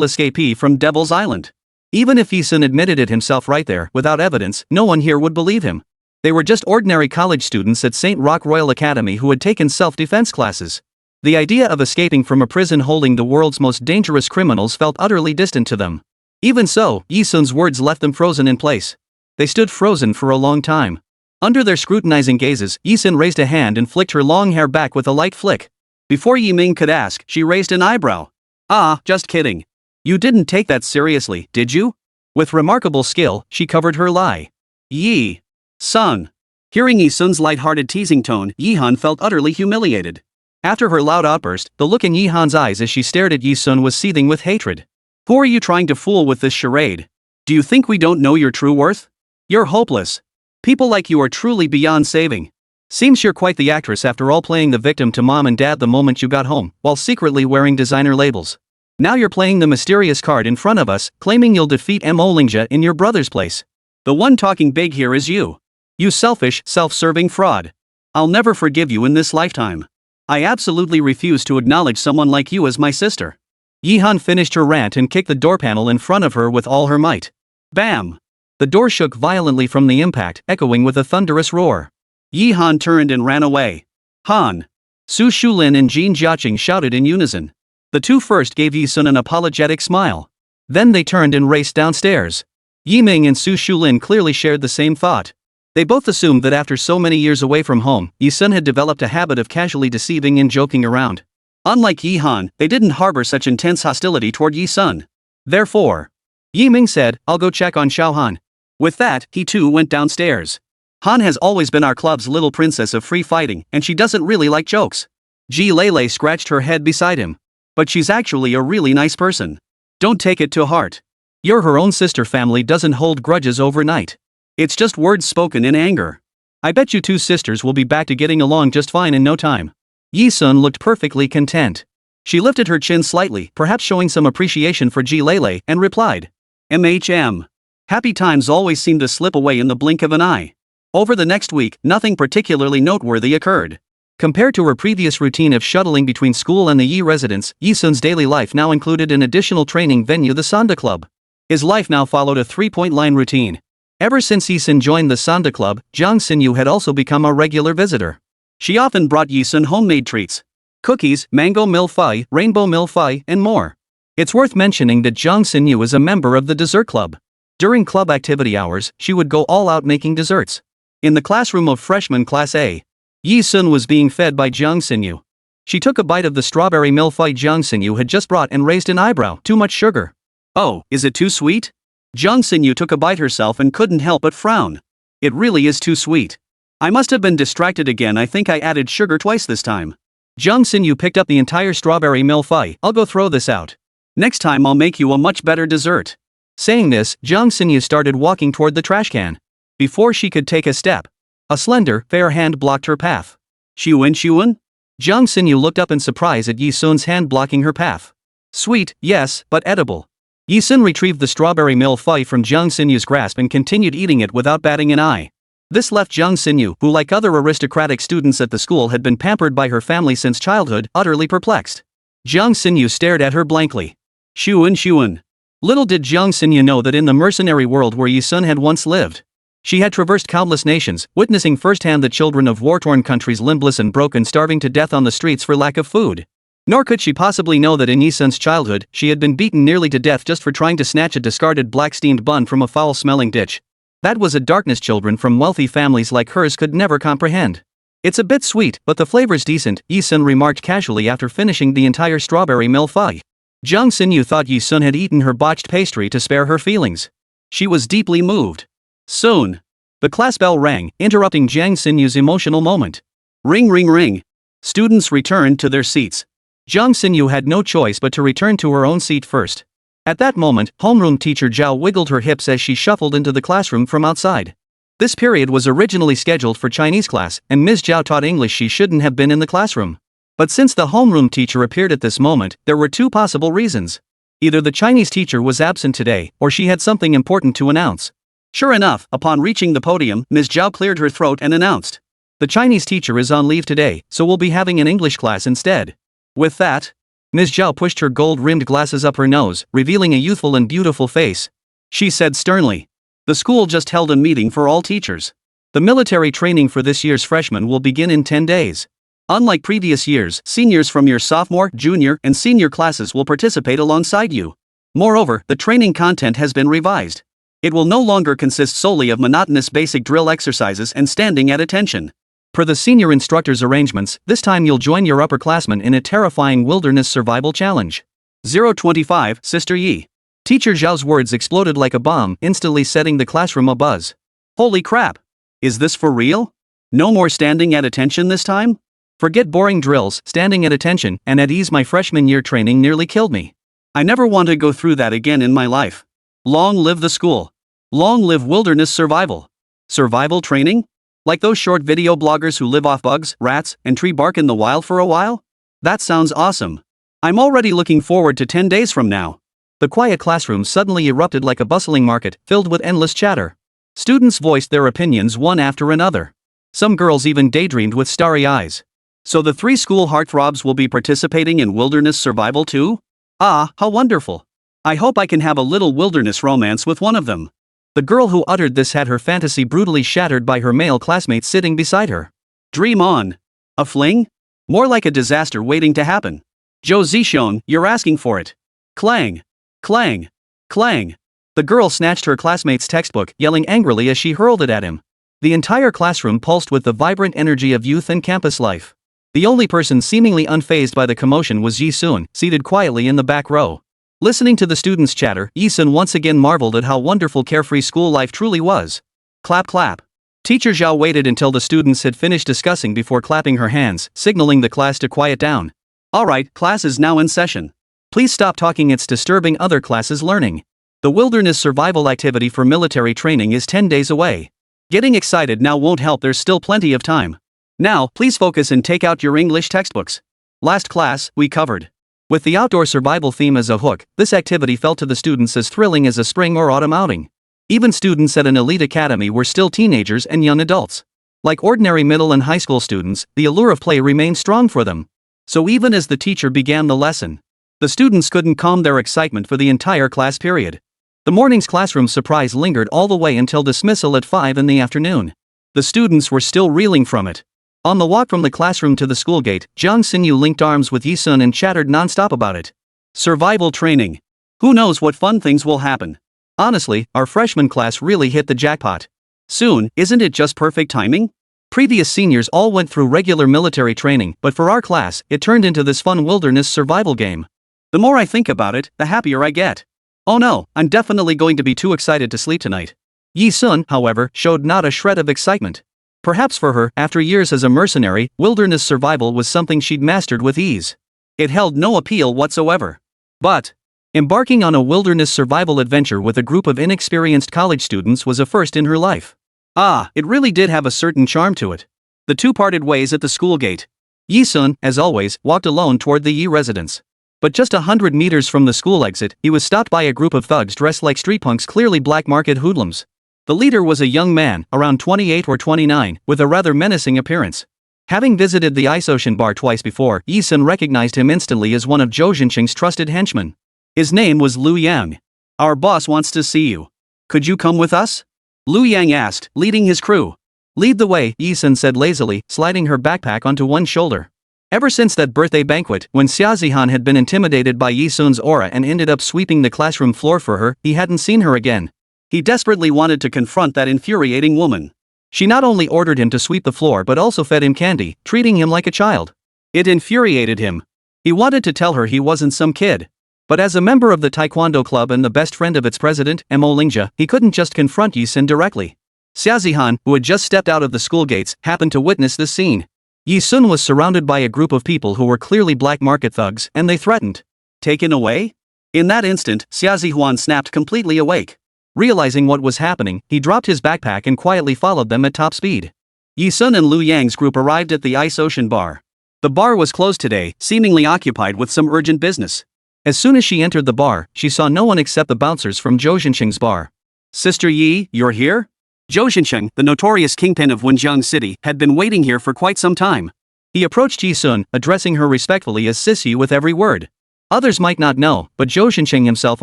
escapee from Devil's Island. Even if Yi-sun admitted it himself right there, without evidence, no one here would believe him. They were just ordinary college students at St. Rock Royal Academy who had taken self-defense classes. The idea of escaping from a prison holding the world's most dangerous criminals felt utterly distant to them. Even so, Yi-sun's words left them frozen in place. They stood frozen for a long time. Under their scrutinizing gazes, Yi-sun raised a hand and flicked her long hair back with a light flick. Before Yiming could ask, she raised an eyebrow. Ah, just kidding. You didn't take that seriously, did you? With remarkable skill, she covered her lie. Yi-sun. Hearing Yi-sun's light-hearted teasing tone, Yihan felt utterly humiliated. After her loud outburst, the look in Yihan's eyes as she stared at Yi-sun was seething with hatred. Who are you trying to fool with this charade? Do you think we don't know your true worth? You're hopeless. People like you are truly beyond saving. Seems you're quite the actress after all, playing the victim to mom and dad the moment you got home, while secretly wearing designer labels. Now you're playing the mysterious card in front of us, claiming you'll defeat Mo Lingja in your brother's place. The one talking big here is you. You selfish, self-serving fraud. I'll never forgive you in this lifetime. I absolutely refuse to acknowledge someone like you as my sister. Yihan finished her rant and kicked the door panel in front of her with all her might. Bam! The door shook violently from the impact, echoing with a thunderous roar. Yihan turned and ran away. Han. Su Shulin and Jin Jiaqing shouted in unison. The two first gave Yi Sun an apologetic smile. Then they turned and raced downstairs. Yi Ming and Su Shulin clearly shared the same thought. They both assumed that after so many years away from home, Yi Sun had developed a habit of casually deceiving and joking around. Unlike Yi Han, they didn't harbor such intense hostility toward Yi Sun. Therefore, Yi Ming said, "I'll go check on Xiao Han." With that, he too went downstairs. Han has always been our club's little princess of free fighting, and she doesn't really like jokes. Ji Lei scratched her head beside him. But she's actually a really nice person. Don't take it to heart. You're her own sister. Family doesn't hold grudges overnight. It's just words spoken in anger. I bet you two sisters will be back to getting along just fine in no time. Yi Sun looked perfectly content. She lifted her chin slightly, perhaps showing some appreciation for Ji Lei, and replied, "MHM. Happy times always seem to slip away in the blink of an eye." Over the next week, nothing particularly noteworthy occurred. Compared to her previous routine of shuttling between school and the Yi residence, Yi Sun's daily life now included an additional training venue, the Sanda Club. His life now followed a three-point line routine. Ever since Yi Sun joined the Sanda Club, Jiang Xinyu had also become a regular visitor. She often brought Yi Sun homemade treats. Cookies, mango milfai, rainbow milfai, and more. It's worth mentioning that Jiang Xinyu is a member of the dessert club. During club activity hours, she would go all out making desserts. In the classroom of freshman class A, Yi Sun was being fed by Jiang Xinyu. She took a bite of the strawberry milfai Jiang Xinyu had just brought and raised an eyebrow. Too much sugar. Oh, is it too sweet? Jiang Xinyu took a bite herself and couldn't help but frown. It really is too sweet. I must have been distracted again. I think I added sugar twice this time. Jiang Xinyu picked up the entire strawberry milfai. I'll go throw this out. Next time I'll make you a much better dessert. Saying this, Jiang Xinyu started walking toward the trash can. Before she could take a step, a slender, fair hand blocked her path. Xuan? Jiang Xinyu looked up in surprise at Yi Sun's hand blocking her path. Sweet, yes, but edible. Yi Sun retrieved the strawberry milfai from Jiang Xinyu's grasp and continued eating it without batting an eye. This left Jiang Xinyu, who like other aristocratic students at the school had been pampered by her family since childhood, utterly perplexed. Jiang Xinyu stared at her blankly. Xuan. Little did Jiang Xinyu know that in the mercenary world where Yi Sun had once lived, she had traversed countless nations, witnessing firsthand the children of war-torn countries limbless and broken, starving to death on the streets for lack of food. Nor could she possibly know that in Yi Sun's childhood, she had been beaten nearly to death just for trying to snatch a discarded black-steamed bun from a foul-smelling ditch. That was a darkness children from wealthy families like hers could never comprehend. It's a bit sweet, but the flavor's decent, Yi Sun remarked casually after finishing the entire strawberry milfai. Jiang Xinyu thought Yi Sun had eaten her botched pastry to spare her feelings. She was deeply moved. Soon, the class bell rang, interrupting Jiang Xinyu's emotional moment. Ring. Students returned to their seats. Jiang Xinyu had no choice but to return to her own seat first. At that moment, homeroom teacher Zhao wiggled her hips as she shuffled into the classroom from outside. This period was originally scheduled for Chinese class, and Ms. Zhao taught English. She shouldn't have been in the classroom. But since the homeroom teacher appeared at this moment, there were two possible reasons. Either the Chinese teacher was absent today, or she had something important to announce. Sure enough, upon reaching the podium, Ms. Zhao cleared her throat and announced, "The Chinese teacher is on leave today, so we'll be having an English class instead." With that, Ms. Zhao pushed her gold-rimmed glasses up her nose, revealing a youthful and beautiful face. She said sternly, "The school just held a meeting for all teachers. The military training for this year's freshmen will begin in 10 days. Unlike previous years, seniors from your sophomore, junior, and senior classes will participate alongside you. Moreover, the training content has been revised. It will no longer consist solely of monotonous basic drill exercises and standing at attention. Per the senior instructor's arrangements, this time you'll join your upperclassmen in a terrifying wilderness survival challenge." 025, Sister Yi. Teacher Zhao's words exploded like a bomb, instantly setting the classroom abuzz. Holy crap! Is this for real? No more standing at attention this time? Forget boring drills, standing at attention, and at ease. My freshman year training nearly killed me. I never want to go through that again in my life. Long live the school. Long live wilderness survival. Survival training? Like those short video bloggers who live off bugs, rats, and tree bark in the wild for a while? That sounds awesome. I'm already looking forward to 10 days from now. The quiet classroom suddenly erupted like a bustling market, filled with endless chatter. Students voiced their opinions one after another. Some girls even daydreamed with starry eyes. So the 3 school heartthrobs will be participating in wilderness survival too? Ah, how wonderful. I hope I can have a little wilderness romance with one of them. The girl who uttered this had her fantasy brutally shattered by her male classmates sitting beside her. Dream on. A fling? More like a disaster waiting to happen. Zhou Zishon, you're asking for it. Clang. Clang. Clang. The girl snatched her classmate's textbook, yelling angrily as she hurled it at him. The entire classroom pulsed with the vibrant energy of youth and campus life. The only person seemingly unfazed by the commotion was Yi-sun, seated quietly in the back row. Listening to the students' chatter, Yi-sun once again marveled at how wonderful carefree school life truly was. Clap clap. Teacher Zhao waited until the students had finished discussing before clapping her hands, signaling the class to quiet down. Alright, class is now in session. Please stop talking, it's disturbing other classes' learning. The wilderness survival activity for military training is 10 days away. Getting excited now won't help, there's still plenty of time. Now, please focus and take out your English textbooks. Last class, we covered. With the outdoor survival theme as a hook, this activity felt to the students as thrilling as a spring or autumn outing. Even students at an elite academy were still teenagers and young adults. Like ordinary middle and high school students, the allure of play remained strong for them. So even as the teacher began the lesson, the students couldn't calm their excitement for the entire class period. The morning's classroom surprise lingered all the way until dismissal at 5 in the afternoon. The students were still reeling from it. On the walk from the classroom to the school gate, Jiang Xinyu linked arms with Yi-sun and chattered non-stop about it. Survival training. Who knows what fun things will happen? Honestly, our freshman class really hit the jackpot. Soon, isn't it just perfect timing? Previous seniors all went through regular military training, but for our class, it turned into this fun wilderness survival game. The more I think about it, the happier I get. Oh no, I'm definitely going to be too excited to sleep tonight. Yi-sun, however, showed not a shred of excitement. Perhaps for her, after years as a mercenary, wilderness survival was something she'd mastered with ease. It held no appeal whatsoever. But embarking on a wilderness survival adventure with a group of inexperienced college students was a first in her life. It really did have a certain charm to it. The two parted ways at the school gate. Yi-sun, as always, walked alone toward the Yi residence. But just 100 meters from the school exit, he was stopped by a group of thugs dressed like street punks, clearly black market hoodlums. The leader was a young man, around 28 or 29, with a rather menacing appearance. Having visited the Ice Ocean bar twice before, Yi-sun recognized him instantly as one of Zhou Zhenqing's trusted henchmen. His name was Lu Yang. Our boss wants to see you. Could you come with us? Lu Yang asked, leading his crew. Lead the way, Yi-sun said lazily, sliding her backpack onto one shoulder. Ever since that birthday banquet, when Xia Zihan had been intimidated by Yi-sun's aura and ended up sweeping the classroom floor for her, he hadn't seen her again. He desperately wanted to confront that infuriating woman. She not only ordered him to sweep the floor but also fed him candy, treating him like a child. It infuriated him. He wanted to tell her he wasn't some kid. But as a member of the Taekwondo club and the best friend of its president, Mo Lingja, he couldn't just confront Yi-sun directly. Xia Zihan, who had just stepped out of the school gates, happened to witness this scene. Yi-sun was surrounded by a group of people who were clearly black market thugs, and they threatened. Taken away? In that instant, Xia Zihuan snapped completely awake. Realizing what was happening, he dropped his backpack and quietly followed them at top speed. Yi-sun and Lu Yang's group arrived at the Ice Ocean bar. The bar was closed today, seemingly occupied with some urgent business. As soon as she entered the bar, she saw no one except the bouncers from Zhou Zhenqing's bar. Sister Yi, you're here? Zhou Zhenqing, the notorious kingpin of Wenjiang City, had been waiting here for quite some time. He approached Yi-sun, addressing her respectfully as Sissy with every word. Others might not know, but Zhou Zhenqing himself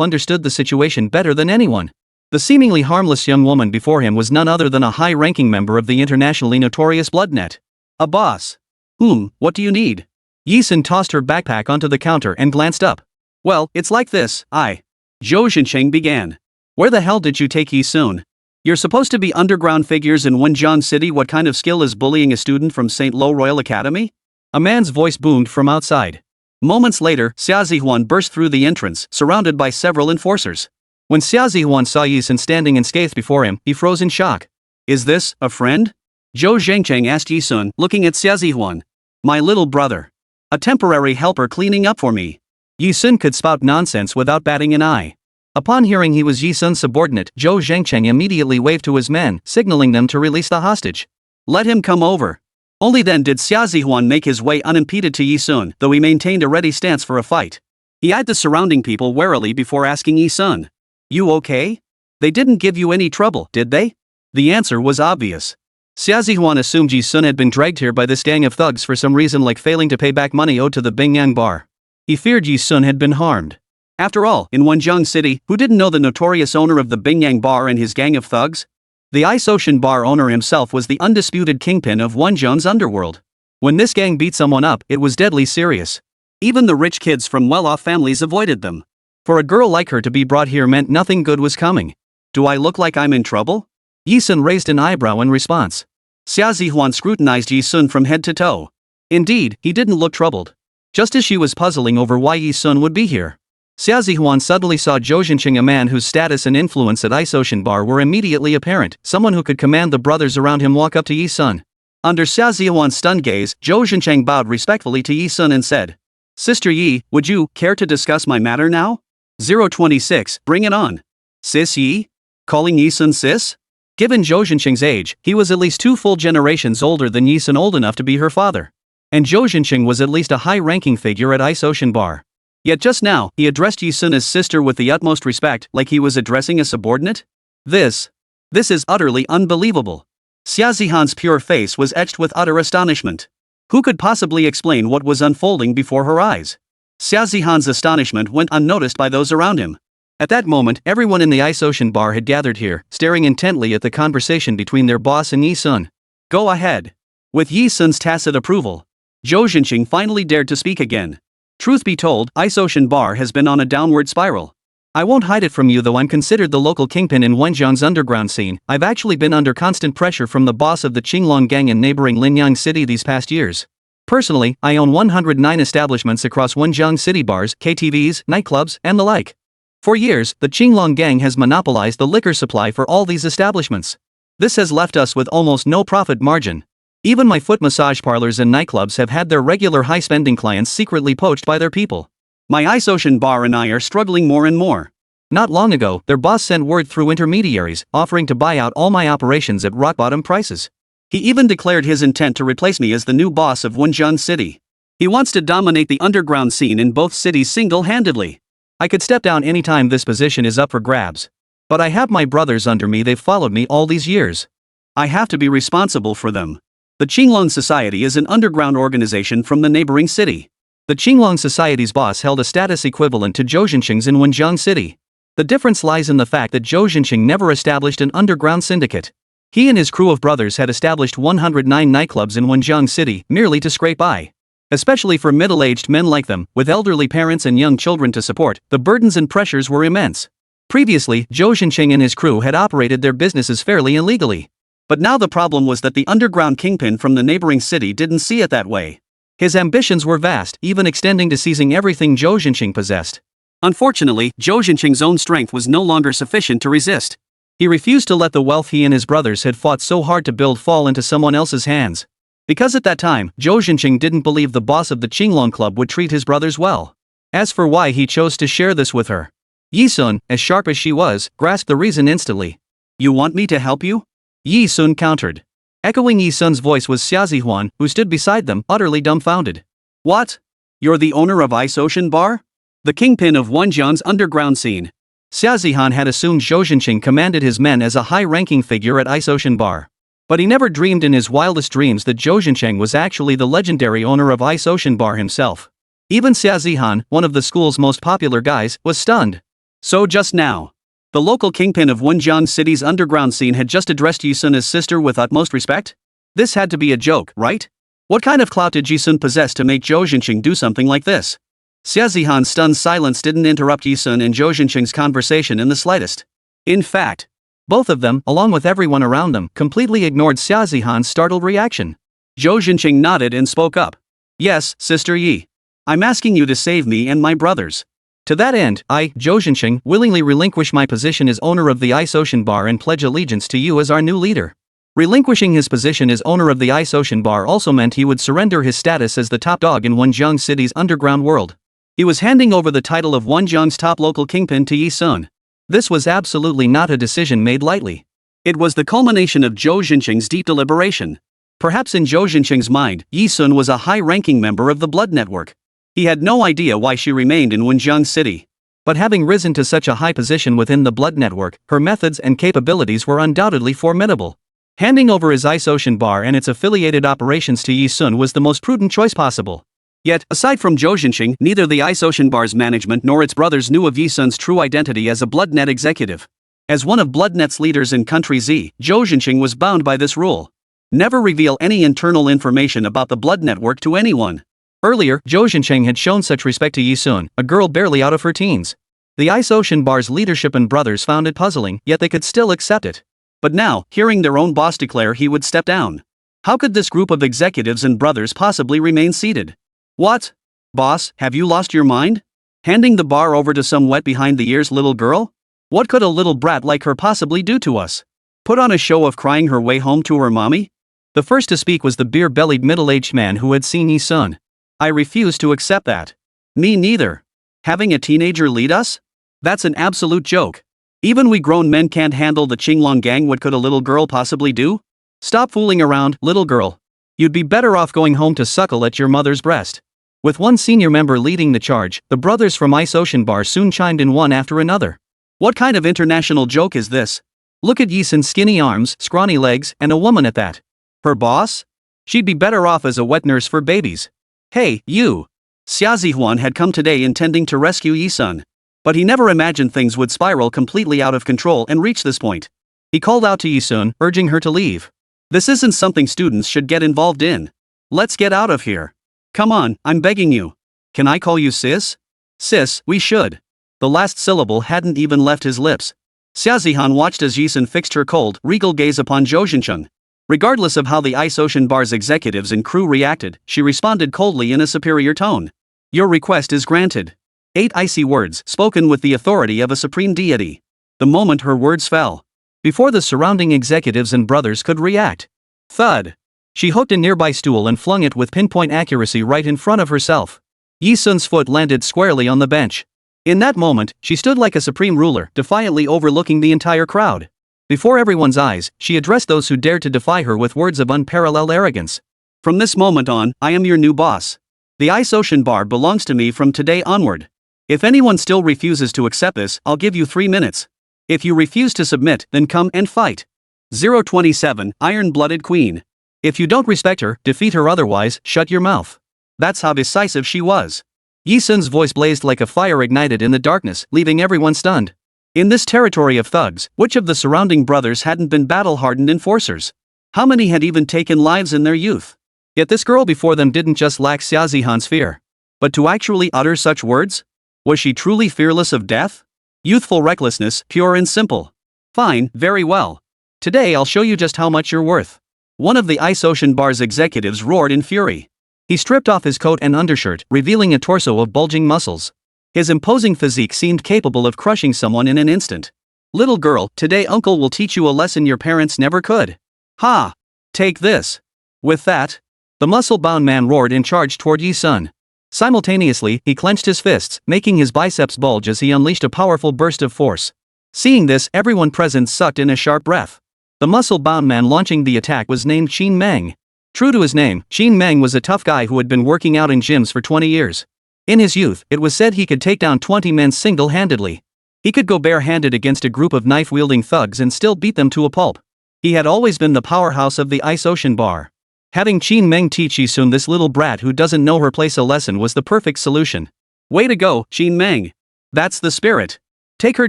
understood the situation better than anyone. The seemingly harmless young woman before him was none other than a high-ranking member of the internationally notorious Bloodnet. A boss. What do you need? Yi-sun tossed her backpack onto the counter and glanced up. Well, it's like this, Zhou Zhenqing began. Where the hell did you take Yi-sun? You're supposed to be underground figures in Wenjiang City. What kind of skill is bullying a student from St. Lo Royal Academy? A man's voice boomed from outside. Moments later, Xia Zihuan burst through the entrance, surrounded by several enforcers. When Xia Zihuan saw Yi-sun standing in scathe before him, he froze in shock. Is this a friend? Zhou Zhenqing asked Yi-sun, looking at Xia Zihuan. My little brother. A temporary helper cleaning up for me. Yi-sun could spout nonsense without batting an eye. Upon hearing he was Yi-sun's subordinate, Zhou Zhenqing immediately waved to his men, signaling them to release the hostage. Let him come over. Only then did Xia Zihuan make his way unimpeded to Yi-sun, though he maintained a ready stance for a fight. He eyed the surrounding people warily before asking Yi-sun. You okay? They didn't give you any trouble, did they? The answer was obvious. Xia Zihuan assumed Yi-sun had been dragged here by this gang of thugs for some reason, like failing to pay back money owed to the Bingyang bar. He feared Yi-sun had been harmed. After all, in Wenjiang City, who didn't know the notorious owner of the Bingyang bar and his gang of thugs? The Ice Ocean bar owner himself was the undisputed kingpin of Wenjiang's underworld. When this gang beat someone up, it was deadly serious. Even the rich kids from well-off families avoided them. For a girl like her to be brought here meant nothing good was coming. Do I look like I'm in trouble? Yi Sun raised an eyebrow in response. Xia Zihuan scrutinized Yi Sun from head to toe. Indeed, he didn't look troubled. Just as she was puzzling over why Yi Sun would be here, Xia Zihuan suddenly saw Zhou Zhenqing, a man whose status and influence at Ice Ocean Bar were immediately apparent, someone who could command the brothers around him walk up to Yi Sun. Under Xia Zihuan's stunned gaze, Zhou Zhenqing bowed respectfully to Yi Sun and said, "Sister Yi, would you care to discuss my matter now?" 026, bring it on. Sis Yi? Calling Yi Sun sis? Given Zhou Zhenqing's age, he was at least 2 full generations older than Yi Sun, old enough to be her father. And Zhou Zhenqing was at least a high-ranking figure at Ice Ocean Bar. Yet just now, he addressed Yi Sun as sister with the utmost respect, like he was addressing a subordinate? This is utterly unbelievable. Xia Zihan's pure face was etched with utter astonishment. Who could possibly explain what was unfolding before her eyes? Xia Zihan's astonishment went unnoticed by those around him. At that moment, everyone in the Ice Ocean Bar had gathered here, staring intently at the conversation between their boss and Yi Sun. Go ahead. With Yi Sun's tacit approval, Zhou Zhenqing finally dared to speak again. Truth be told, Ice Ocean Bar has been on a downward spiral. I won't hide it from you, though I'm considered the local kingpin in Wenjiang's underground scene. I've actually been under constant pressure from the boss of the Qinglong gang in neighboring Linyang City these past years. Personally, I own 109 establishments across Wenjiang City, bars, KTVs, nightclubs, and the like. For years, the Qinglong gang has monopolized the liquor supply for all these establishments. This has left us with almost no profit margin. Even my foot massage parlors and nightclubs have had their regular high-spending clients secretly poached by their people. My Ice Ocean Bar and I are struggling more and more. Not long ago, their boss sent word through intermediaries, offering to buy out all my operations at rock-bottom prices. He even declared his intent to replace me as the new boss of Wenjiang City. He wants to dominate the underground scene in both cities single-handedly. I could step down anytime this position is up for grabs. But I have my brothers under me. They've followed me all these years. I have to be responsible for them. The Qinglong Society is an underground organization from the neighboring city. The Qinglong Society's boss held a status equivalent to Zhou Zhenqing's in Wenjiang City. The difference lies in the fact that Zhou Zhenqing never established an underground syndicate. He and his crew of brothers had established 109 nightclubs in Wenjiang City merely to scrape by. Especially for middle-aged men like them, with elderly parents and young children to support, the burdens and pressures were immense. Previously, Zhou Zhenqing and his crew had operated their businesses fairly and legally. But now the problem was that the underground kingpin from the neighboring city didn't see it that way. His ambitions were vast, even extending to seizing everything Zhou Zhenqing possessed. Unfortunately, Zhou Zhenqing's own strength was no longer sufficient to resist. He refused to let the wealth he and his brothers had fought so hard to build fall into someone else's hands. Because at that time, Zhou Zhenqing didn't believe the boss of the Qinglong Club would treat his brothers well. As for why he chose to share this with her, Yi Sun, as sharp as she was, grasped the reason instantly. You want me to help you? Yi Sun countered. Echoing Yi Sun's voice was Xia Zihuan, who stood beside them, utterly dumbfounded. What? You're the owner of Ice Ocean Bar? The kingpin of Wenjiang's underground scene. Xia Zihan had assumed Zhou Zhenqing commanded his men as a high-ranking figure at Ice Ocean Bar. But he never dreamed in his wildest dreams that Zhou Zhenqing was actually the legendary owner of Ice Ocean Bar himself. Even Xia Zihan, one of the school's most popular guys, was stunned. So just now, the local kingpin of Wenjiang City's underground scene had just addressed Yi Sun as sister with utmost respect? This had to be a joke, right? What kind of clout did Yi Sun possess to make Zhou Zhenqing do something like this? Xia Zihan's stunned silence didn't interrupt Yi Sun and Zhou Zhenqing's conversation in the slightest. In fact, both of them, along with everyone around them, completely ignored Xia Zihan's startled reaction. Zhou Zhenqing nodded and spoke up. Yes, Sister Yi. I'm asking you to save me and my brothers. To that end, I, Zhou Zhenqing, willingly relinquish my position as owner of the Ice Ocean Bar and pledge allegiance to you as our new leader. Relinquishing his position as owner of the Ice Ocean Bar also meant he would surrender his status as the top dog in Wenjiang City's underground world. He was handing over the title of Wenjiang's top local kingpin to Yi Sun. This was absolutely not a decision made lightly. It was the culmination of Zhou Zhenqing's deep deliberation. Perhaps in Zhou Zhenqing's mind, Yi Sun was a high-ranking member of the Blood Network. He had no idea why she remained in Wenjiang City. But having risen to such a high position within the Blood Network, her methods and capabilities were undoubtedly formidable. Handing over his Ice Ocean Bar and its affiliated operations to Yi Sun was the most prudent choice possible. Yet, aside from Zhou Zhenqing, neither the Ice Ocean Bar's management nor its brothers knew of Yi Sun's true identity as a BloodNet executive. As one of BloodNet's leaders in Country Z, Zhou Zhenqing was bound by this rule. Never reveal any internal information about the blood network to anyone. Earlier, Zhou Xunxun had shown such respect to Yi Sun, a girl barely out of her teens. The Ice Ocean Bar's leadership and brothers found it puzzling, yet they could still accept it. But now, hearing their own boss declare he would step down. How could this group of executives and brothers possibly remain seated? What? Boss, have you lost your mind? Handing the bar over to some wet behind the ears little girl? What could a little brat like her possibly do to us? Put on a show of crying her way home to her mommy? The first to speak was the beer-bellied middle-aged man who had seen Yi Sun. I refuse to accept that. Me neither. Having a teenager lead us? That's an absolute joke. Even we grown men can't handle the Qinglong gang. What could a little girl possibly do? Stop fooling around, little girl. You'd be better off going home to suckle at your mother's breast. With one senior member leading the charge, the brothers from Ice Ocean Bar soon chimed in one after another. What kind of international joke is this? Look at Yi Sun's skinny arms, scrawny legs, and a woman at that. Her boss? She'd be better off as a wet nurse for babies. Hey, you! Xia Zihuan had come today intending to rescue Yi Sun. But he never imagined things would spiral completely out of control and reach this point. He called out to Yi Sun, urging her to leave. This isn't something students should get involved in. Let's get out of here. Come on, I'm begging you. Can I call you sis? Sis, we should. The last syllable hadn't even left his lips. Xia Zihan watched as Yi Sun fixed her cold, regal gaze upon Zhou Xunxun. Regardless of how the Ice Ocean Bar's executives and crew reacted, she responded coldly in a superior tone. Your request is granted. 8 icy words spoken with the authority of a supreme deity. The moment her words fell, before the surrounding executives and brothers could react. Thud. She hooked a nearby stool and flung it with pinpoint accuracy right in front of herself. Yi Sun's foot landed squarely on the bench. In that moment, she stood like a supreme ruler, defiantly overlooking the entire crowd. Before everyone's eyes, she addressed those who dared to defy her with words of unparalleled arrogance. From this moment on, I am your new boss. The Ice Ocean Bar belongs to me from today onward. If anyone still refuses to accept this, I'll give you 3 minutes. If you refuse to submit, then come and fight. 027, Iron-Blooded Queen. If you don't respect her, defeat her, otherwise, shut your mouth. That's how decisive she was. Yi Sun's voice blazed like a fire ignited in the darkness, leaving everyone stunned. In this territory of thugs, which of the surrounding brothers hadn't been battle-hardened enforcers? How many had even taken lives in their youth? Yet this girl before them didn't just lack Xia Zihan's fear. But to actually utter such words? Was she truly fearless of death? Youthful recklessness, pure and simple. Fine, very well. Today I'll show you just how much you're worth. One of the Ice Ocean Bar's executives roared in fury. He stripped off his coat and undershirt, revealing a torso of bulging muscles. His imposing physique seemed capable of crushing someone in an instant. Little girl, today uncle will teach you a lesson your parents never could. Ha! Take this. With that, the muscle-bound man roared and charged toward Yi Sun. Simultaneously, he clenched his fists, making his biceps bulge as he unleashed a powerful burst of force. Seeing this, everyone present sucked in a sharp breath. The muscle-bound man launching the attack was named Qin Meng. True to his name, Qin Meng was a tough guy who had been working out in gyms for 20 years. In his youth, it was said he could take down 20 men single-handedly. He could go bare-handed against a group of knife-wielding thugs and still beat them to a pulp. He had always been the powerhouse of the Ice Ocean Bar. Having Qin Meng teach Yi Sun, this little brat who doesn't know her place, a lesson was the perfect solution. Way to go, Qin Meng. That's the spirit. Take her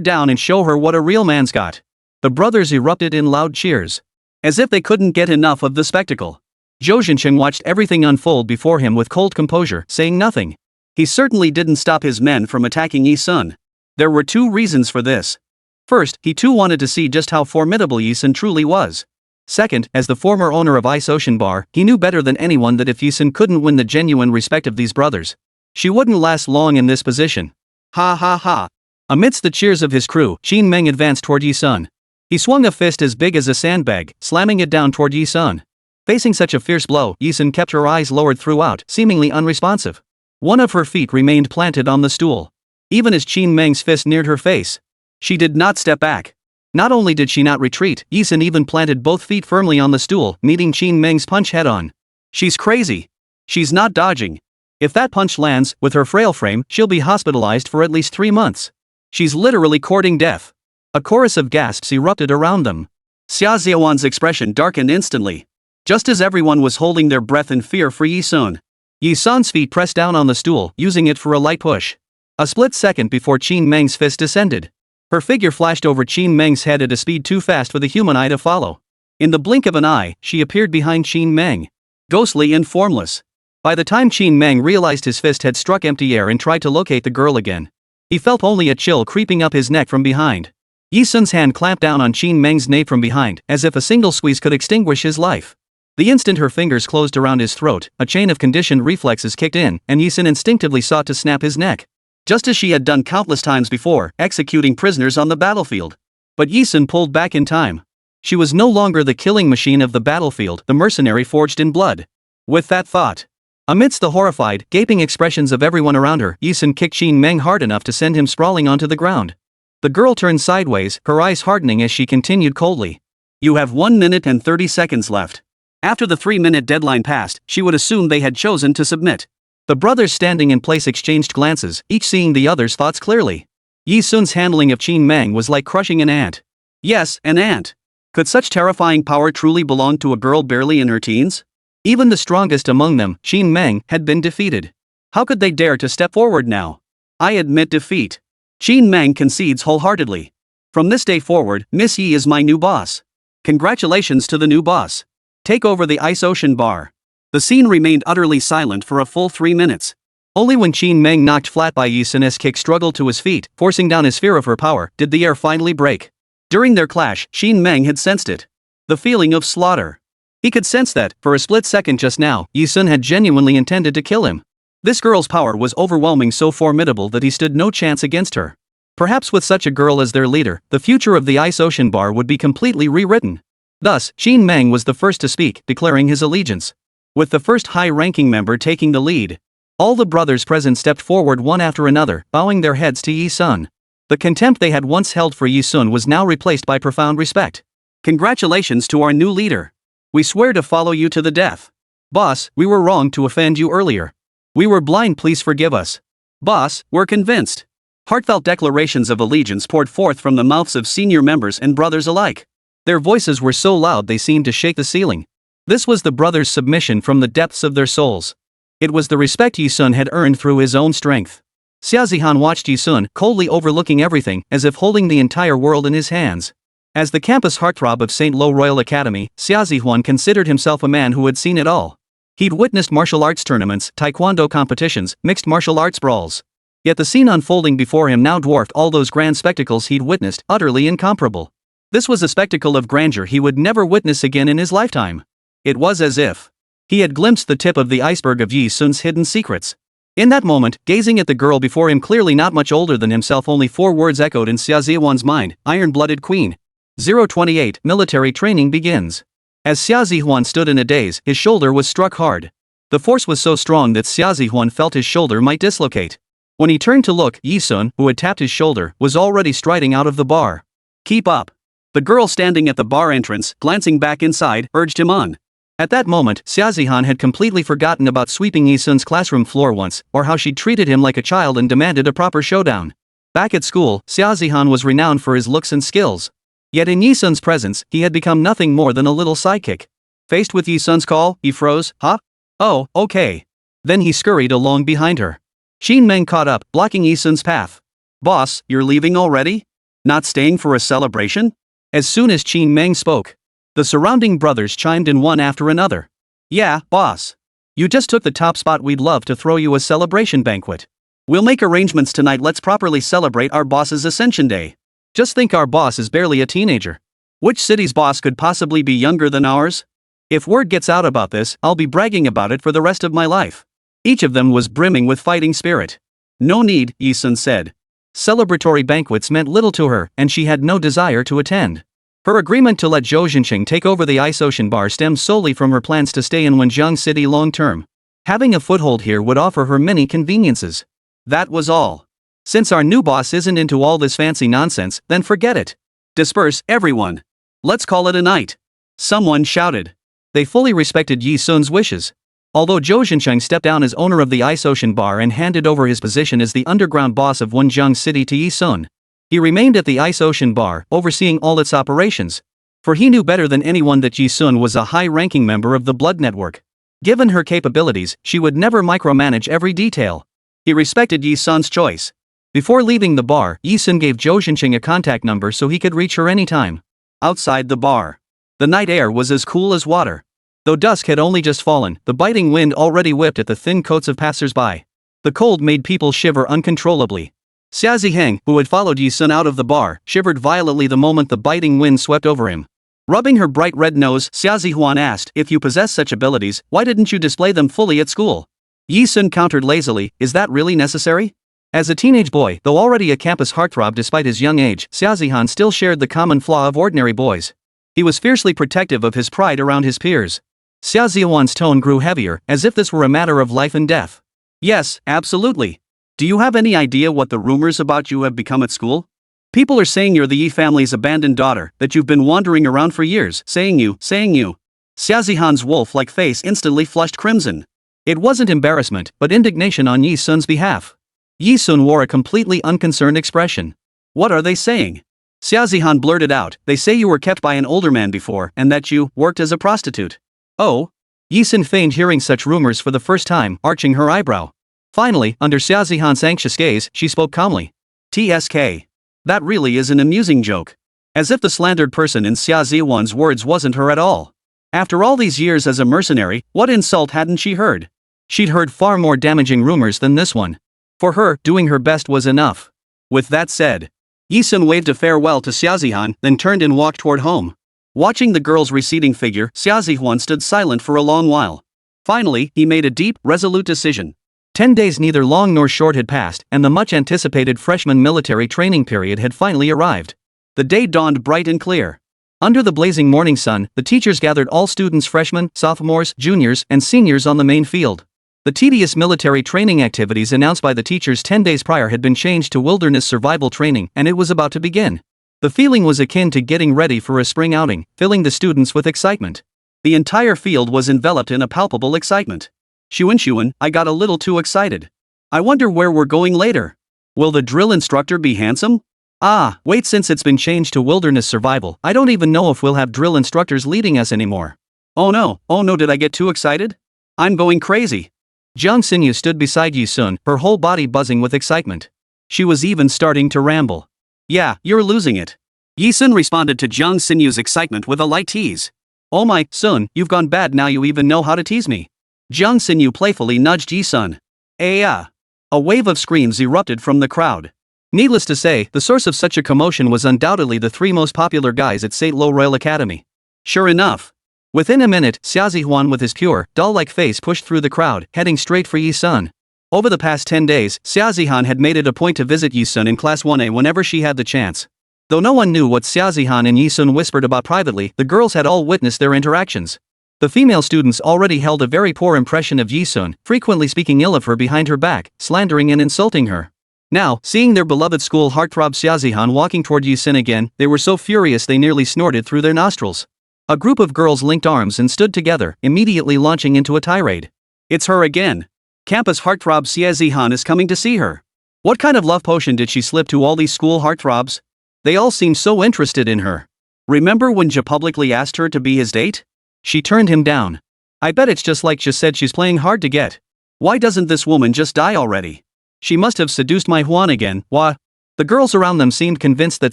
down and show her what a real man's got. The brothers erupted in loud cheers. As if they couldn't get enough of the spectacle. Zhou Xunxun watched everything unfold before him with cold composure, saying nothing. He certainly didn't stop his men from attacking Yi Sun. There were 2 reasons for this. First, he too wanted to see just how formidable Yi Sun truly was. Second, as the former owner of Ice Ocean Bar, he knew better than anyone that if Yi Sun couldn't win the genuine respect of these brothers, she wouldn't last long in this position. Ha ha ha. Amidst the cheers of his crew, Qin Meng advanced toward Yi Sun. He swung a fist as big as a sandbag, slamming it down toward Yi Sun. Facing such a fierce blow, Yi Sun kept her eyes lowered throughout, seemingly unresponsive. One of her feet remained planted on the stool. Even as Qin Meng's fist neared her face, she did not step back. Not only did she not retreat, Yi Sun even planted both feet firmly on the stool, meeting Qin Meng's punch head-on. She's crazy. She's not dodging. If that punch lands, with her frail frame, she'll be hospitalized for at least 3 months. She's literally courting death. A chorus of gasps erupted around them. Xia Zihuan's expression darkened instantly. Just as everyone was holding their breath in fear for Yi Sun, Yi Sun's feet pressed down on the stool, using it for a light push. A split second before Qin Meng's fist descended. Her figure flashed over Qin Meng's head at a speed too fast for the human eye to follow. In the blink of an eye, she appeared behind Qin Meng. Ghostly and formless. By the time Qin Meng realized his fist had struck empty air and tried to locate the girl again, he felt only a chill creeping up his neck from behind. Yi Sun's hand clamped down on Qin Meng's nape from behind, as if a single squeeze could extinguish his life. The instant her fingers closed around his throat, a chain of conditioned reflexes kicked in, and Yi Sun instinctively sought to snap his neck. Just as she had done countless times before, executing prisoners on the battlefield. But Yi Sun pulled back in time. She was no longer the killing machine of the battlefield, the mercenary forged in blood. With that thought, amidst the horrified, gaping expressions of everyone around her, Yi Sun kicked Qin Meng hard enough to send him sprawling onto the ground. The girl turned sideways, her eyes hardening as she continued coldly. You have 1 minute and 30 seconds left. After the 3-minute deadline passed, she would assume they had chosen to submit. The brothers standing in place exchanged glances, each seeing the other's thoughts clearly. Yi Sun's handling of Qin Meng was like crushing an ant. Yes, an ant. Could such terrifying power truly belong to a girl barely in her teens? Even the strongest among them, Qin Meng, had been defeated. How could they dare to step forward now? I admit defeat. Qin Meng concedes wholeheartedly. From this day forward, Miss Yi is my new boss. Congratulations to the new boss. Take over the Ice Ocean Bar. The scene remained utterly silent for a full 3 minutes. Only when Qin Meng knocked flat by Yi Sun's kick struggled to his feet, forcing down his fear of her power, did the air finally break. During their clash, Qin Meng had sensed it. The feeling of slaughter. He could sense that, for a split second just now, Yi Sun had genuinely intended to kill him. This girl's power was overwhelming, so formidable that he stood no chance against her. Perhaps with such a girl as their leader, the future of the Ice Ocean Bar would be completely rewritten. Thus, Qin Meng was the first to speak, declaring his allegiance. With the first high-ranking member taking the lead, all the brothers present stepped forward one after another, bowing their heads to Yi Sun. The contempt they had once held for Yi Sun was now replaced by profound respect. Congratulations to our new leader. We swear to follow you to the death. Boss, we were wrong to offend you earlier. We were blind, please forgive us. Boss, we're convinced. Heartfelt declarations of allegiance poured forth from the mouths of senior members and brothers alike. Their voices were so loud they seemed to shake the ceiling. This was the brothers' submission from the depths of their souls. It was the respect Yi Sun had earned through his own strength. Xia Zihan watched Yi Sun, coldly overlooking everything, as if holding the entire world in his hands. As the campus heartthrob of St. Lo Royal Academy, Xia Zihan considered himself a man who had seen it all. He'd witnessed martial arts tournaments, taekwondo competitions, mixed martial arts brawls. Yet the scene unfolding before him now dwarfed all those grand spectacles he'd witnessed, utterly incomparable. This was a spectacle of grandeur he would never witness again in his lifetime. It was as if he had glimpsed the tip of the iceberg of Yi Sun's hidden secrets. In that moment, gazing at the girl before him, clearly not much older than himself, only 4 words echoed in Xia Zihuan's mind: Iron-blooded queen. 028 Military training begins. As Xia Zihuan stood in a daze, his shoulder was struck hard. The force was so strong that Xia Zihuan felt his shoulder might dislocate. When he turned to look, Yi Sun, who had tapped his shoulder, was already striding out of the bar. Keep up. The girl standing at the bar entrance, glancing back inside, urged him on. At that moment, Xia Zihan had completely forgotten about sweeping Yi Sun's classroom floor once, or how she'd treated him like a child and demanded a proper showdown. Back at school, Xia Zihan was renowned for his looks and skills. Yet in Yi Sun's presence, he had become nothing more than a little sidekick. Faced with Yi Sun's call, he froze. Huh? Oh, okay. Then he scurried along behind her. Qin Meng caught up, blocking Yi Sun's path. Boss, you're leaving already? Not staying for a celebration? As soon as Qin Meng spoke, the surrounding brothers chimed in one after another. Yeah, boss. You just took the top spot, we'd love to throw you a celebration banquet. We'll make arrangements tonight, let's properly celebrate our boss's ascension day. Just think, our boss is barely a teenager. Which city's boss could possibly be younger than ours? If word gets out about this, I'll be bragging about it for the rest of my life. Each of them was brimming with fighting spirit. No need, Yi Sun said. Celebratory banquets meant little to her, and she had no desire to attend. Her agreement to let Zhou Xunxun take over the Ice Ocean Bar stemmed solely from her plans to stay in Wenjiang City long term. Having a foothold here would offer her many conveniences. That was all. Since our new boss isn't into all this fancy nonsense, then forget it. Disperse, everyone. Let's call it a night. Someone shouted. They fully respected Yi Sun's wishes. Although Zhou Xunxun stepped down as owner of the Ice Ocean Bar and handed over his position as the underground boss of Wenjiang City to Yi Sun, he remained at the Ice Ocean Bar, overseeing all its operations. For he knew better than anyone that Yi Sun was a high-ranking member of the Blood Network. Given her capabilities, she would never micromanage every detail. He respected Yi Sun's choice. Before leaving the bar, Yi Sun gave Zhou Xunxun a contact number so he could reach her anytime. Outside the bar, The night air was as cool as water. Though dusk had only just fallen, the biting wind already whipped at the thin coats of passers-by. The cold made people shiver uncontrollably. Xia Ziheng, who had followed Yi Sun out of the bar, shivered violently the moment the biting wind swept over him. Rubbing her bright red nose, Xia Zihuan asked, if you possess such abilities, why didn't you display them fully at school? Yi Sun countered lazily, is that really necessary? As a teenage boy, though already a campus heartthrob despite his young age, Xia Zihan still shared the common flaw of ordinary boys. He was fiercely protective of his pride around his peers. Xia Zihuan's tone grew heavier, as if this were a matter of life and death. Yes, absolutely. Do you have any idea what the rumors about you have become at school? People are saying you're the Yi family's abandoned daughter, that you've been wandering around for years, saying you. Xia Zihan's wolf-like face instantly flushed crimson. It wasn't embarrassment, but indignation on Yi Sun's behalf. Yi Sun wore a completely unconcerned expression. What are they saying? Xia Zihan blurted out, they say you were kept by an older man before, and that you worked as a prostitute. Oh? Yi Sun feigned hearing such rumors for the first time, arching her eyebrow. Finally, under Xia Zihan's anxious gaze, she spoke calmly. TSK. That really is an amusing joke. As if the slandered person in Xia Zihuan's words wasn't her at all. After all these years as a mercenary, what insult hadn't she heard? She'd heard far more damaging rumors than this one. For her, doing her best was enough. With that said, Yi Sun waved a farewell to Xia Zihan, then turned and walked toward home. Watching the girl's receding figure, Xia Zihuan stood silent for a long while. Finally, he made a deep, resolute decision. 10 days neither long nor short had passed, and the much-anticipated freshman military training period had finally arrived. The day dawned bright and clear. Under the blazing morning sun, the teachers gathered all students, freshmen, sophomores, juniors, and seniors on the main field. The tedious military training activities announced by the teachers 10 days prior had been changed to wilderness survival training, and it was about to begin. The feeling was akin to getting ready for a spring outing, filling the students with excitement. The entire field was enveloped in a palpable excitement. Xunxun, I got a little too excited. I wonder where we're going later. Will the drill instructor be handsome? Ah, wait, since it's been changed to wilderness survival, I don't even know if we'll have drill instructors leading us anymore. Oh no, did I get too excited? I'm going crazy. Jiang Xinyu stood beside Yi Sun, her whole body buzzing with excitement. She was even starting to ramble. Yeah, you're losing it. Yi Sun responded to Jiang Xinyu's excitement with a light tease. Oh my, Sun, you've gone bad, now you even know how to tease me. Jiang Xinyu playfully nudged Yi Sun. A wave of screams erupted from the crowd. Needless to say, the source of such a commotion was undoubtedly the three most popular guys at St. Lo Royal Academy. Sure enough. Within a minute, Xia Zihuan with his pure, doll-like face pushed through the crowd, heading straight for Yi Sun. Over the past 10 days, Xia Zihan had made it a point to visit Yi Sun in Class 1A whenever she had the chance. Though no one knew what Xia Zihan and Yi Sun whispered about privately, the girls had all witnessed their interactions. The female students already held a very poor impression of Yi Sun, frequently speaking ill of her behind her back, slandering and insulting her. Now, seeing their beloved school heartthrob Xia Zihan walking toward Yi Sun again, they were so furious they nearly snorted through their nostrils. A group of girls linked arms and stood together, immediately launching into a tirade. It's her again. Campus heartthrob Xia Zihan is coming to see her. What kind of love potion did she slip to all these school heartthrobs? They all seemed so interested in her. Remember when Ja publicly asked her to be his date? She turned him down. I bet it's just like Ja said, she's playing hard to get. Why doesn't this woman just die already? She must have seduced my Huan again. Wha? The girls around them seemed convinced that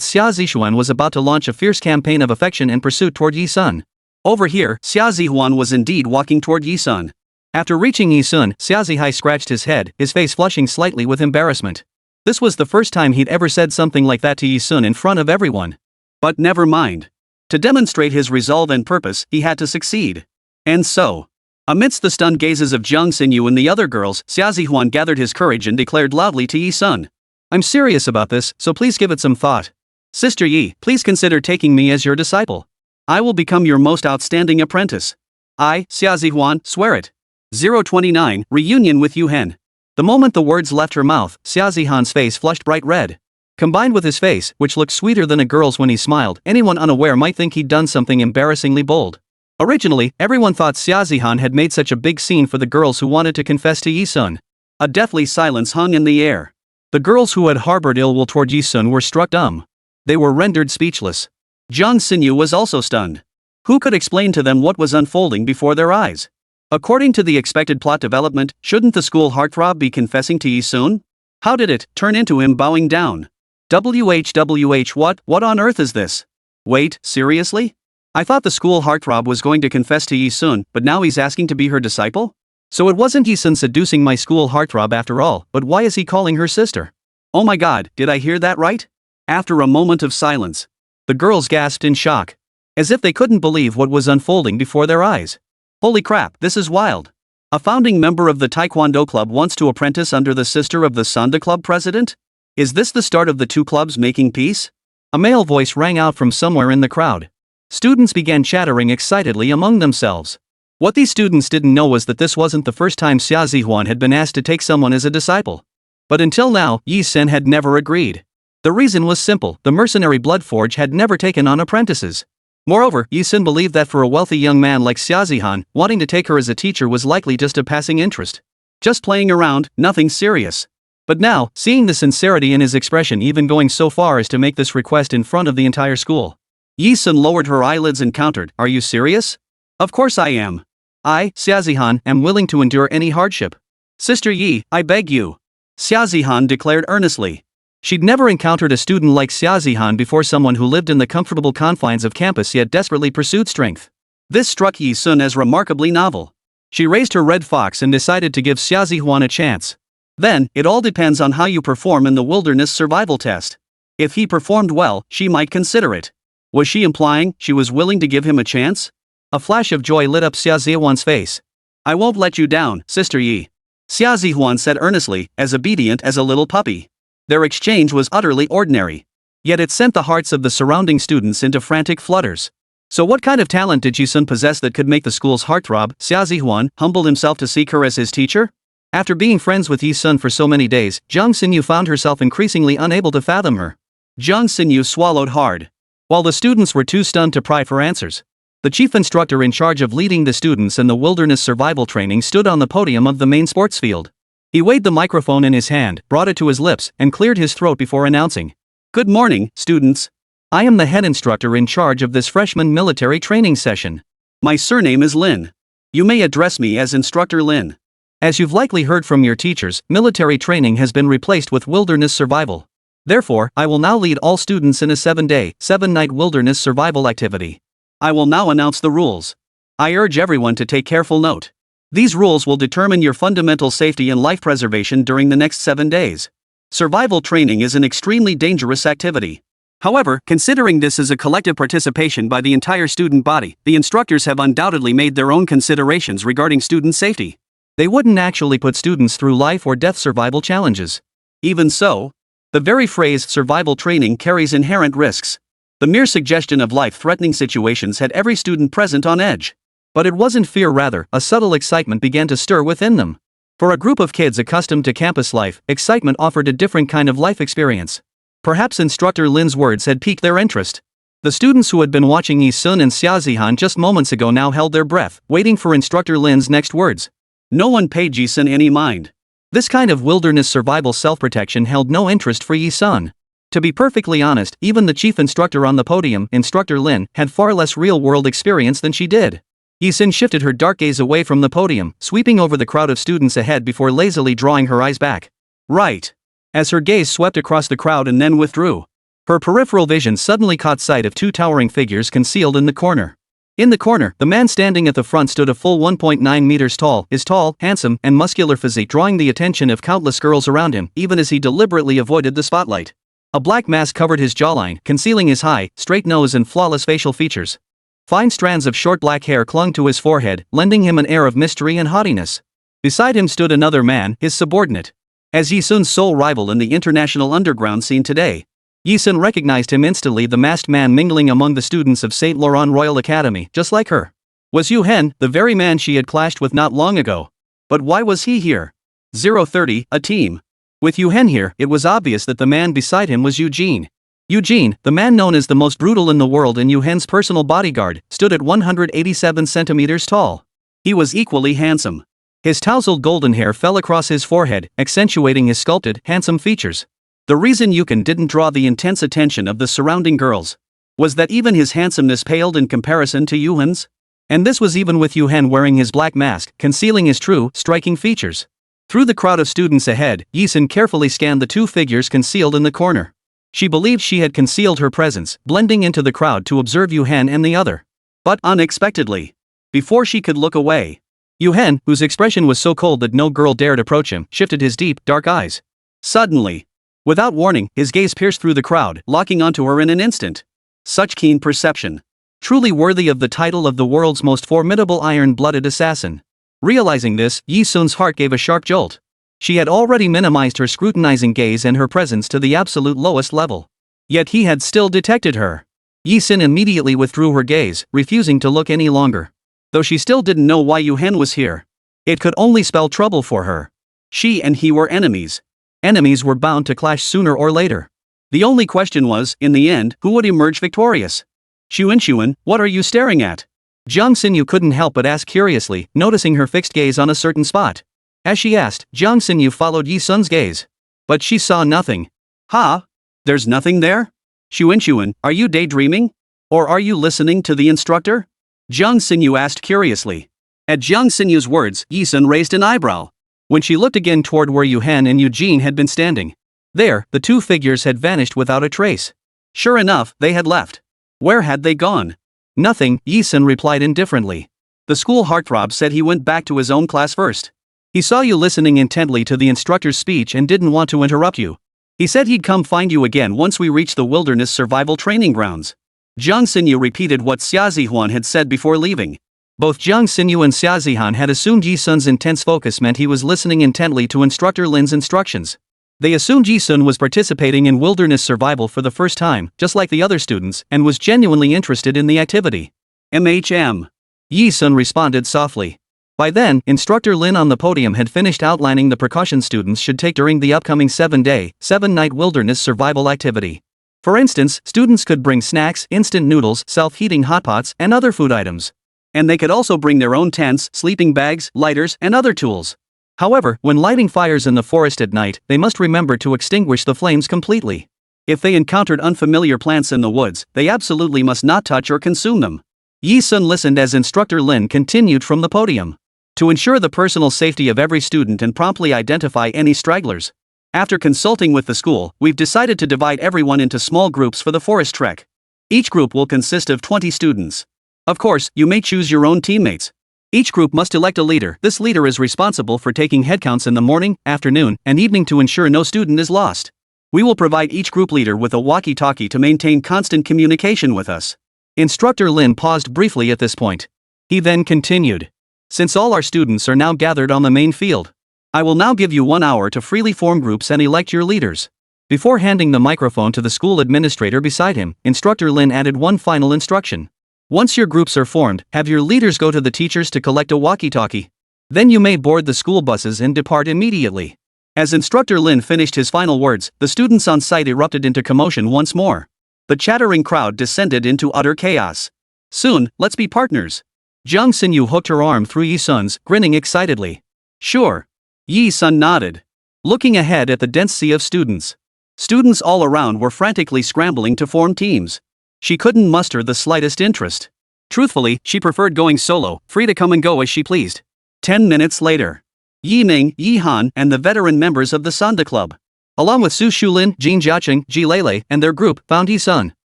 Xia Zishuan was about to launch a fierce campaign of affection and pursuit toward Yi Sun. Over here, Xia Zihuan was indeed walking toward Yi Sun. After reaching Yi Sun, Xia Zihai scratched his head, his face flushing slightly with embarrassment. This was the first time he'd ever said something like that to Yi Sun in front of everyone. But never mind. To demonstrate his resolve and purpose, he had to succeed. And so, amidst the stunned gazes of Jiang Xinyu and the other girls, Xia Zihuan gathered his courage and declared loudly to Yi Sun. I'm serious about this, so please give it some thought. Sister Yi, please consider taking me as your disciple. I will become your most outstanding apprentice. I, Xia Zihuan, swear it. 029, Reunion with Yu Hen. The moment the words left her mouth, Xia Zihan's face flushed bright red. Combined with his face, which looked sweeter than a girl's when he smiled, anyone unaware might think he'd done something embarrassingly bold. Originally, everyone thought Xia Zihan had made such a big scene for the girls who wanted to confess to Yi Sun. A deathly silence hung in the air. The girls who had harbored ill will toward Yi Sun were struck dumb. They were rendered speechless. Jiang Xinyu was also stunned. Who could explain to them what was unfolding before their eyes? According to the expected plot development, shouldn't the school heartthrob be confessing to Yi Sun? How did it turn into him bowing down? What on earth is this? Wait, seriously? I thought the school heartthrob was going to confess to Yi Sun, but now he's asking to be her disciple? So it wasn't Yi Sun seducing my school heartthrob after all, but why is he calling her sister? Oh my god, did I hear that right? After a moment of silence, the girls gasped in shock, as if they couldn't believe what was unfolding before their eyes. Holy crap, this is wild. A founding member of the Taekwondo club wants to apprentice under the sister of the Sanda club president? Is this the start of the two clubs making peace? A male voice rang out from somewhere in the crowd. Students began chattering excitedly among themselves. What these students didn't know was that this wasn't the first time Xia Zihuan had been asked to take someone as a disciple. But until now, Yi Sun had never agreed. The reason was simple: the mercenary Bloodforge had never taken on apprentices. Moreover, Yi Sun believed that for a wealthy young man like Xia Zihan, wanting to take her as a teacher was likely just a passing interest. Just playing around, nothing serious. But now, seeing the sincerity in his expression, even going so far as to make this request in front of the entire school, Yi Sun lowered her eyelids and countered, "Are you serious?" "Of course I am. I, Xia Zihan, am willing to endure any hardship. Sister Yi, I beg you," Xia Zihan declared earnestly. She'd never encountered a student like Xia Zihan before, someone who lived in the comfortable confines of campus yet desperately pursued strength. This struck Yi Sun as remarkably novel. She raised her red fox and decided to give Xia Zihuan a chance. Then, it all depends on how you perform in the wilderness survival test. If he performed well, she might consider it. Was she implying she was willing to give him a chance? A flash of joy lit up Xia Zihuan's face. "I won't let you down, Sister Yi," Xia Zihuan said earnestly, as obedient as a little puppy. Their exchange was utterly ordinary. Yet it sent the hearts of the surrounding students into frantic flutters. So what kind of talent did Yi Sun possess that could make the school's heartthrob, Xia Zihuan, humble himself to seek her as his teacher? After being friends with Yi Sun for so many days, Zhang Xinyu found herself increasingly unable to fathom her. Zhang Xinyu swallowed hard. While the students were too stunned to pry for answers, the chief instructor in charge of leading the students in the wilderness survival training stood on the podium of the main sports field. He weighed the microphone in his hand, brought it to his lips, and cleared his throat before announcing, "Good morning, students. I am the head instructor in charge of this freshman military training session. My surname is Lin. You may address me as Instructor Lin. As you've likely heard from your teachers, military training has been replaced with wilderness survival. Therefore, I will now lead all students in a 7-day, 7-night wilderness survival activity. I will now announce the rules. I urge everyone to take careful note. These rules will determine your fundamental safety and life preservation during the next 7 days. Survival training is an extremely dangerous activity. However, considering this is a collective participation by the entire student body, the instructors have undoubtedly made their own considerations regarding student safety. They wouldn't actually put students through life or death survival challenges. Even so, the very phrase survival training carries inherent risks. The mere suggestion of life-threatening situations had every student present on edge. But it wasn't fear, rather, a subtle excitement began to stir within them. For a group of kids accustomed to campus life, excitement offered a different kind of life experience. Perhaps Instructor Lin's words had piqued their interest. The students who had been watching Yi Sun and Xia Zihan just moments ago now held their breath, waiting for Instructor Lin's next words. No one paid Yi Sun any mind. This kind of wilderness survival self-protection held no interest for Yi Sun. To be perfectly honest, even the chief instructor on the podium, Instructor Lin, had far less real-world experience than she did. Yi Sun shifted her dark gaze away from the podium, sweeping over the crowd of students ahead before lazily drawing her eyes back. Right. As her gaze swept across the crowd and then withdrew, her peripheral vision suddenly caught sight of two towering figures concealed in the corner. In the corner, the man standing at the front stood a full 1.9 meters tall, his tall, handsome, and muscular physique drawing the attention of countless girls around him, even as he deliberately avoided the spotlight. A black mask covered his jawline, concealing his high, straight nose and flawless facial features. Fine strands of short black hair clung to his forehead, lending him an air of mystery and haughtiness. Beside him stood another man, his subordinate. As Yi Sun's sole rival in the international underground scene today, Yi Sun recognized him instantly, the masked man mingling among the students of St. Laurent Royal Academy, just like her. Was Yu Hen, the very man she had clashed with not long ago. But why was he here? 030, a team. With Yu Hen here, it was obvious that the man beside him was Eugene. Eugene, the man known as the most brutal in the world and Yu Hen's personal bodyguard, stood at 187 centimeters tall. He was equally handsome. His tousled golden hair fell across his forehead, accentuating his sculpted, handsome features. The reason Yukon didn't draw the intense attention of the surrounding girls was that even his handsomeness paled in comparison to Yu Hen's. And this was even with Yu Hen wearing his black mask, concealing his true, striking features. Through the crowd of students ahead, Yi Sun carefully scanned the two figures concealed in the corner. She believed she had concealed her presence, blending into the crowd to observe Yu Hen and the other. But unexpectedly, before she could look away, Yu Hen, whose expression was so cold that no girl dared approach him, shifted his deep, dark eyes. Suddenly, without warning, his gaze pierced through the crowd, locking onto her in an instant. Such keen perception. Truly worthy of the title of the world's most formidable iron-blooded assassin. Realizing this, Yi Sun's heart gave a sharp jolt. She had already minimized her scrutinizing gaze and her presence to the absolute lowest level. Yet he had still detected her. Yi Sun immediately withdrew her gaze, refusing to look any longer. Though she still didn't know why Yu Hen was here. It could only spell trouble for her. She and he were enemies. Enemies were bound to clash sooner or later. The only question was, in the end, who would emerge victorious? Xunxun, what are you staring at? Jiang Xinyu couldn't help but ask curiously, noticing her fixed gaze on a certain spot. As she asked, Jiang Xinyu followed Yi Sun's gaze. But she saw nothing. Ha? There's nothing there? Xunxun, are you daydreaming? Or are you listening to the instructor? Jiang Xinyu asked curiously. At Jiang Xinyu's words, Yi Sun raised an eyebrow. When she looked again toward where Yu Hen and Eugene had been standing. There, the two figures had vanished without a trace. Sure enough, they had left. Where had they gone? Nothing, Yi Sun replied indifferently. The school heartthrob said he went back to his own class first. He saw you listening intently to the instructor's speech and didn't want to interrupt you. He said he'd come find you again once we reached the wilderness survival training grounds. Jiang Xinyu repeated what Xia Zihuan had said before leaving. Both Jiang Xinyu and Xia Zihan had assumed Yi Sun's intense focus meant he was listening intently to Instructor Lin's instructions. They assumed Yi Sun was participating in wilderness survival for the first time, just like the other students, and was genuinely interested in the activity. Yi Sun responded softly. By then, Instructor Lin on the podium had finished outlining the precautions students should take during the upcoming 7-day, 7-night wilderness survival activity. For instance, students could bring snacks, instant noodles, self-heating hotpots, and other food items. And they could also bring their own tents, sleeping bags, lighters, and other tools. However, when lighting fires in the forest at night, they must remember to extinguish the flames completely. If they encountered unfamiliar plants in the woods, they absolutely must not touch or consume them. Yi Sun listened as Instructor Lin continued from the podium. To ensure the personal safety of every student and promptly identify any stragglers. After consulting with the school, we've decided to divide everyone into small groups for the forest trek. Each group will consist of 20 students. Of course, you may choose your own teammates. Each group must elect a leader. This leader is responsible for taking headcounts in the morning, afternoon, and evening to ensure no student is lost. We will provide each group leader with a walkie-talkie to maintain constant communication with us. Instructor Lin paused briefly at this point. He then continued. Since all our students are now gathered on the main field, I will now give you 1 hour to freely form groups and elect your leaders. Before handing the microphone to the school administrator beside him, Instructor Lin added one final instruction. Once your groups are formed, have your leaders go to the teachers to collect a walkie-talkie. Then you may board the school buses and depart immediately. As Instructor Lin finished his final words, the students on site erupted into commotion once more. The chattering crowd descended into utter chaos. Soon, let's be partners. Jiang Xinyu hooked her arm through Yi Sun's, grinning excitedly. Sure. Yi Sun nodded. Looking ahead at the dense sea of students. Students all around were frantically scrambling to form teams. She couldn't muster the slightest interest. Truthfully, she preferred going solo, free to come and go as she pleased. 10 minutes later. Yi Ming, Yi Han, and the veteran members of the Sanda Club, along with Su Shulin, Jin Jiaqing, Ji Lele, and their group, found Yi Sun.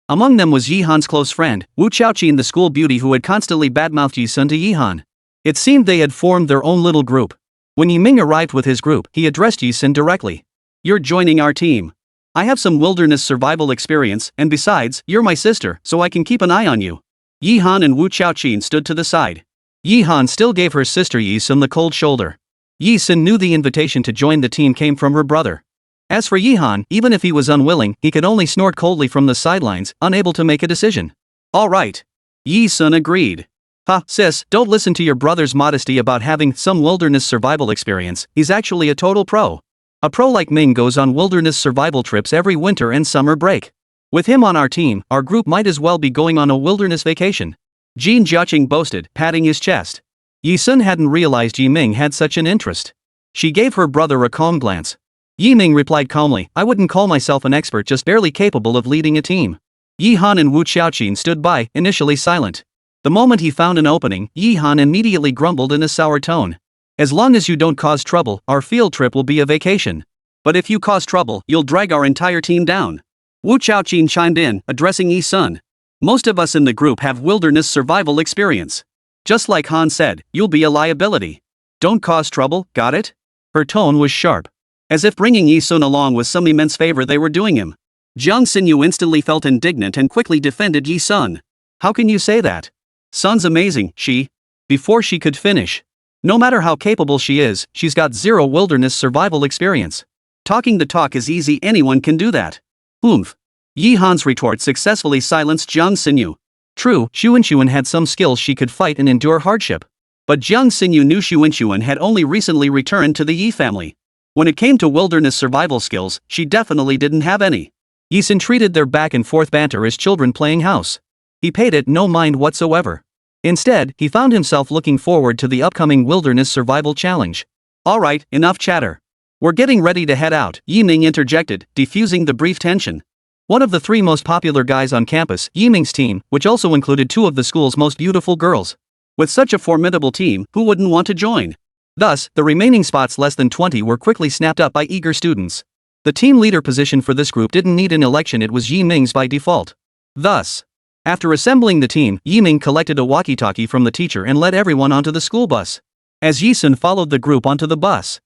Among them was Yi Han's close friend, Wu Chaoqin, the school beauty who had constantly badmouthed Yi Sun to Yi Han. It seemed they had formed their own little group. When Yi Ming arrived with his group, he addressed Yi Sun directly. You're joining our team. I have some wilderness survival experience, and besides, you're my sister, so I can keep an eye on you. Yi Han and Wu Chaoqin stood to the side. Yi Han still gave her sister Yi Sun the cold shoulder. Yi Sun knew the invitation to join the team came from her brother. As for Yi Han, even if he was unwilling, he could only snort coldly from the sidelines, unable to make a decision. All right. Yi Sun agreed. Ha, sis, don't listen to your brother's modesty about having some wilderness survival experience. He's actually a total pro. A pro like Ming goes on wilderness survival trips every winter and summer break. With him on our team, our group might as well be going on a wilderness vacation. Jin Jiaqing boasted, patting his chest. Yi Sun hadn't realized Yi Ming had such an interest. She gave her brother a calm glance. Yi Ming replied calmly, I wouldn't call myself an expert, just barely capable of leading a team. Yi Han and Wu Chaoqin stood by, initially silent. The moment he found an opening, Yi Han immediately grumbled in a sour tone. As long as you don't cause trouble, our field trip will be a vacation. But if you cause trouble, you'll drag our entire team down. Wu Chaoqin chimed in, addressing Yi Sun. Most of us in the group have wilderness survival experience. Just like Han said, you'll be a liability. Don't cause trouble, got it? Her tone was sharp. As if bringing Yi-sun along was some immense favor they were doing him. Jiang Xinyu instantly felt indignant and quickly defended Yi-sun. How can you say that? Sun's amazing, she. Before she could finish. No matter how capable she is, she's got zero wilderness survival experience. Talking the talk is easy, anyone can do that. Oomph. Yi Han's retort successfully silenced Jiang Xinyu. True, Xunxun had some skills she could fight and endure hardship. But Jiang Xinyu knew Xunxun had only recently returned to the Yi family. When it came to wilderness survival skills, she definitely didn't have any. Yi-sun treated their back and forth banter as children playing house. He paid it no mind whatsoever. Instead, he found himself looking forward to the upcoming wilderness survival challenge. Alright, enough chatter. We're getting ready to head out, Yi Ming interjected, defusing the brief tension. One of the 3 most popular guys on campus, Yi Ming's team, which also included 2 of the school's most beautiful girls. With such a formidable team, who wouldn't want to join? Thus, the remaining spots, less than 20, were quickly snapped up by eager students. The team leader position for this group didn't need an election, it was Yi Ming's by default. Thus, after assembling the team, Yi Ming collected a walkie-talkie from the teacher and led everyone onto the school bus. As Yi-sun followed the group onto the bus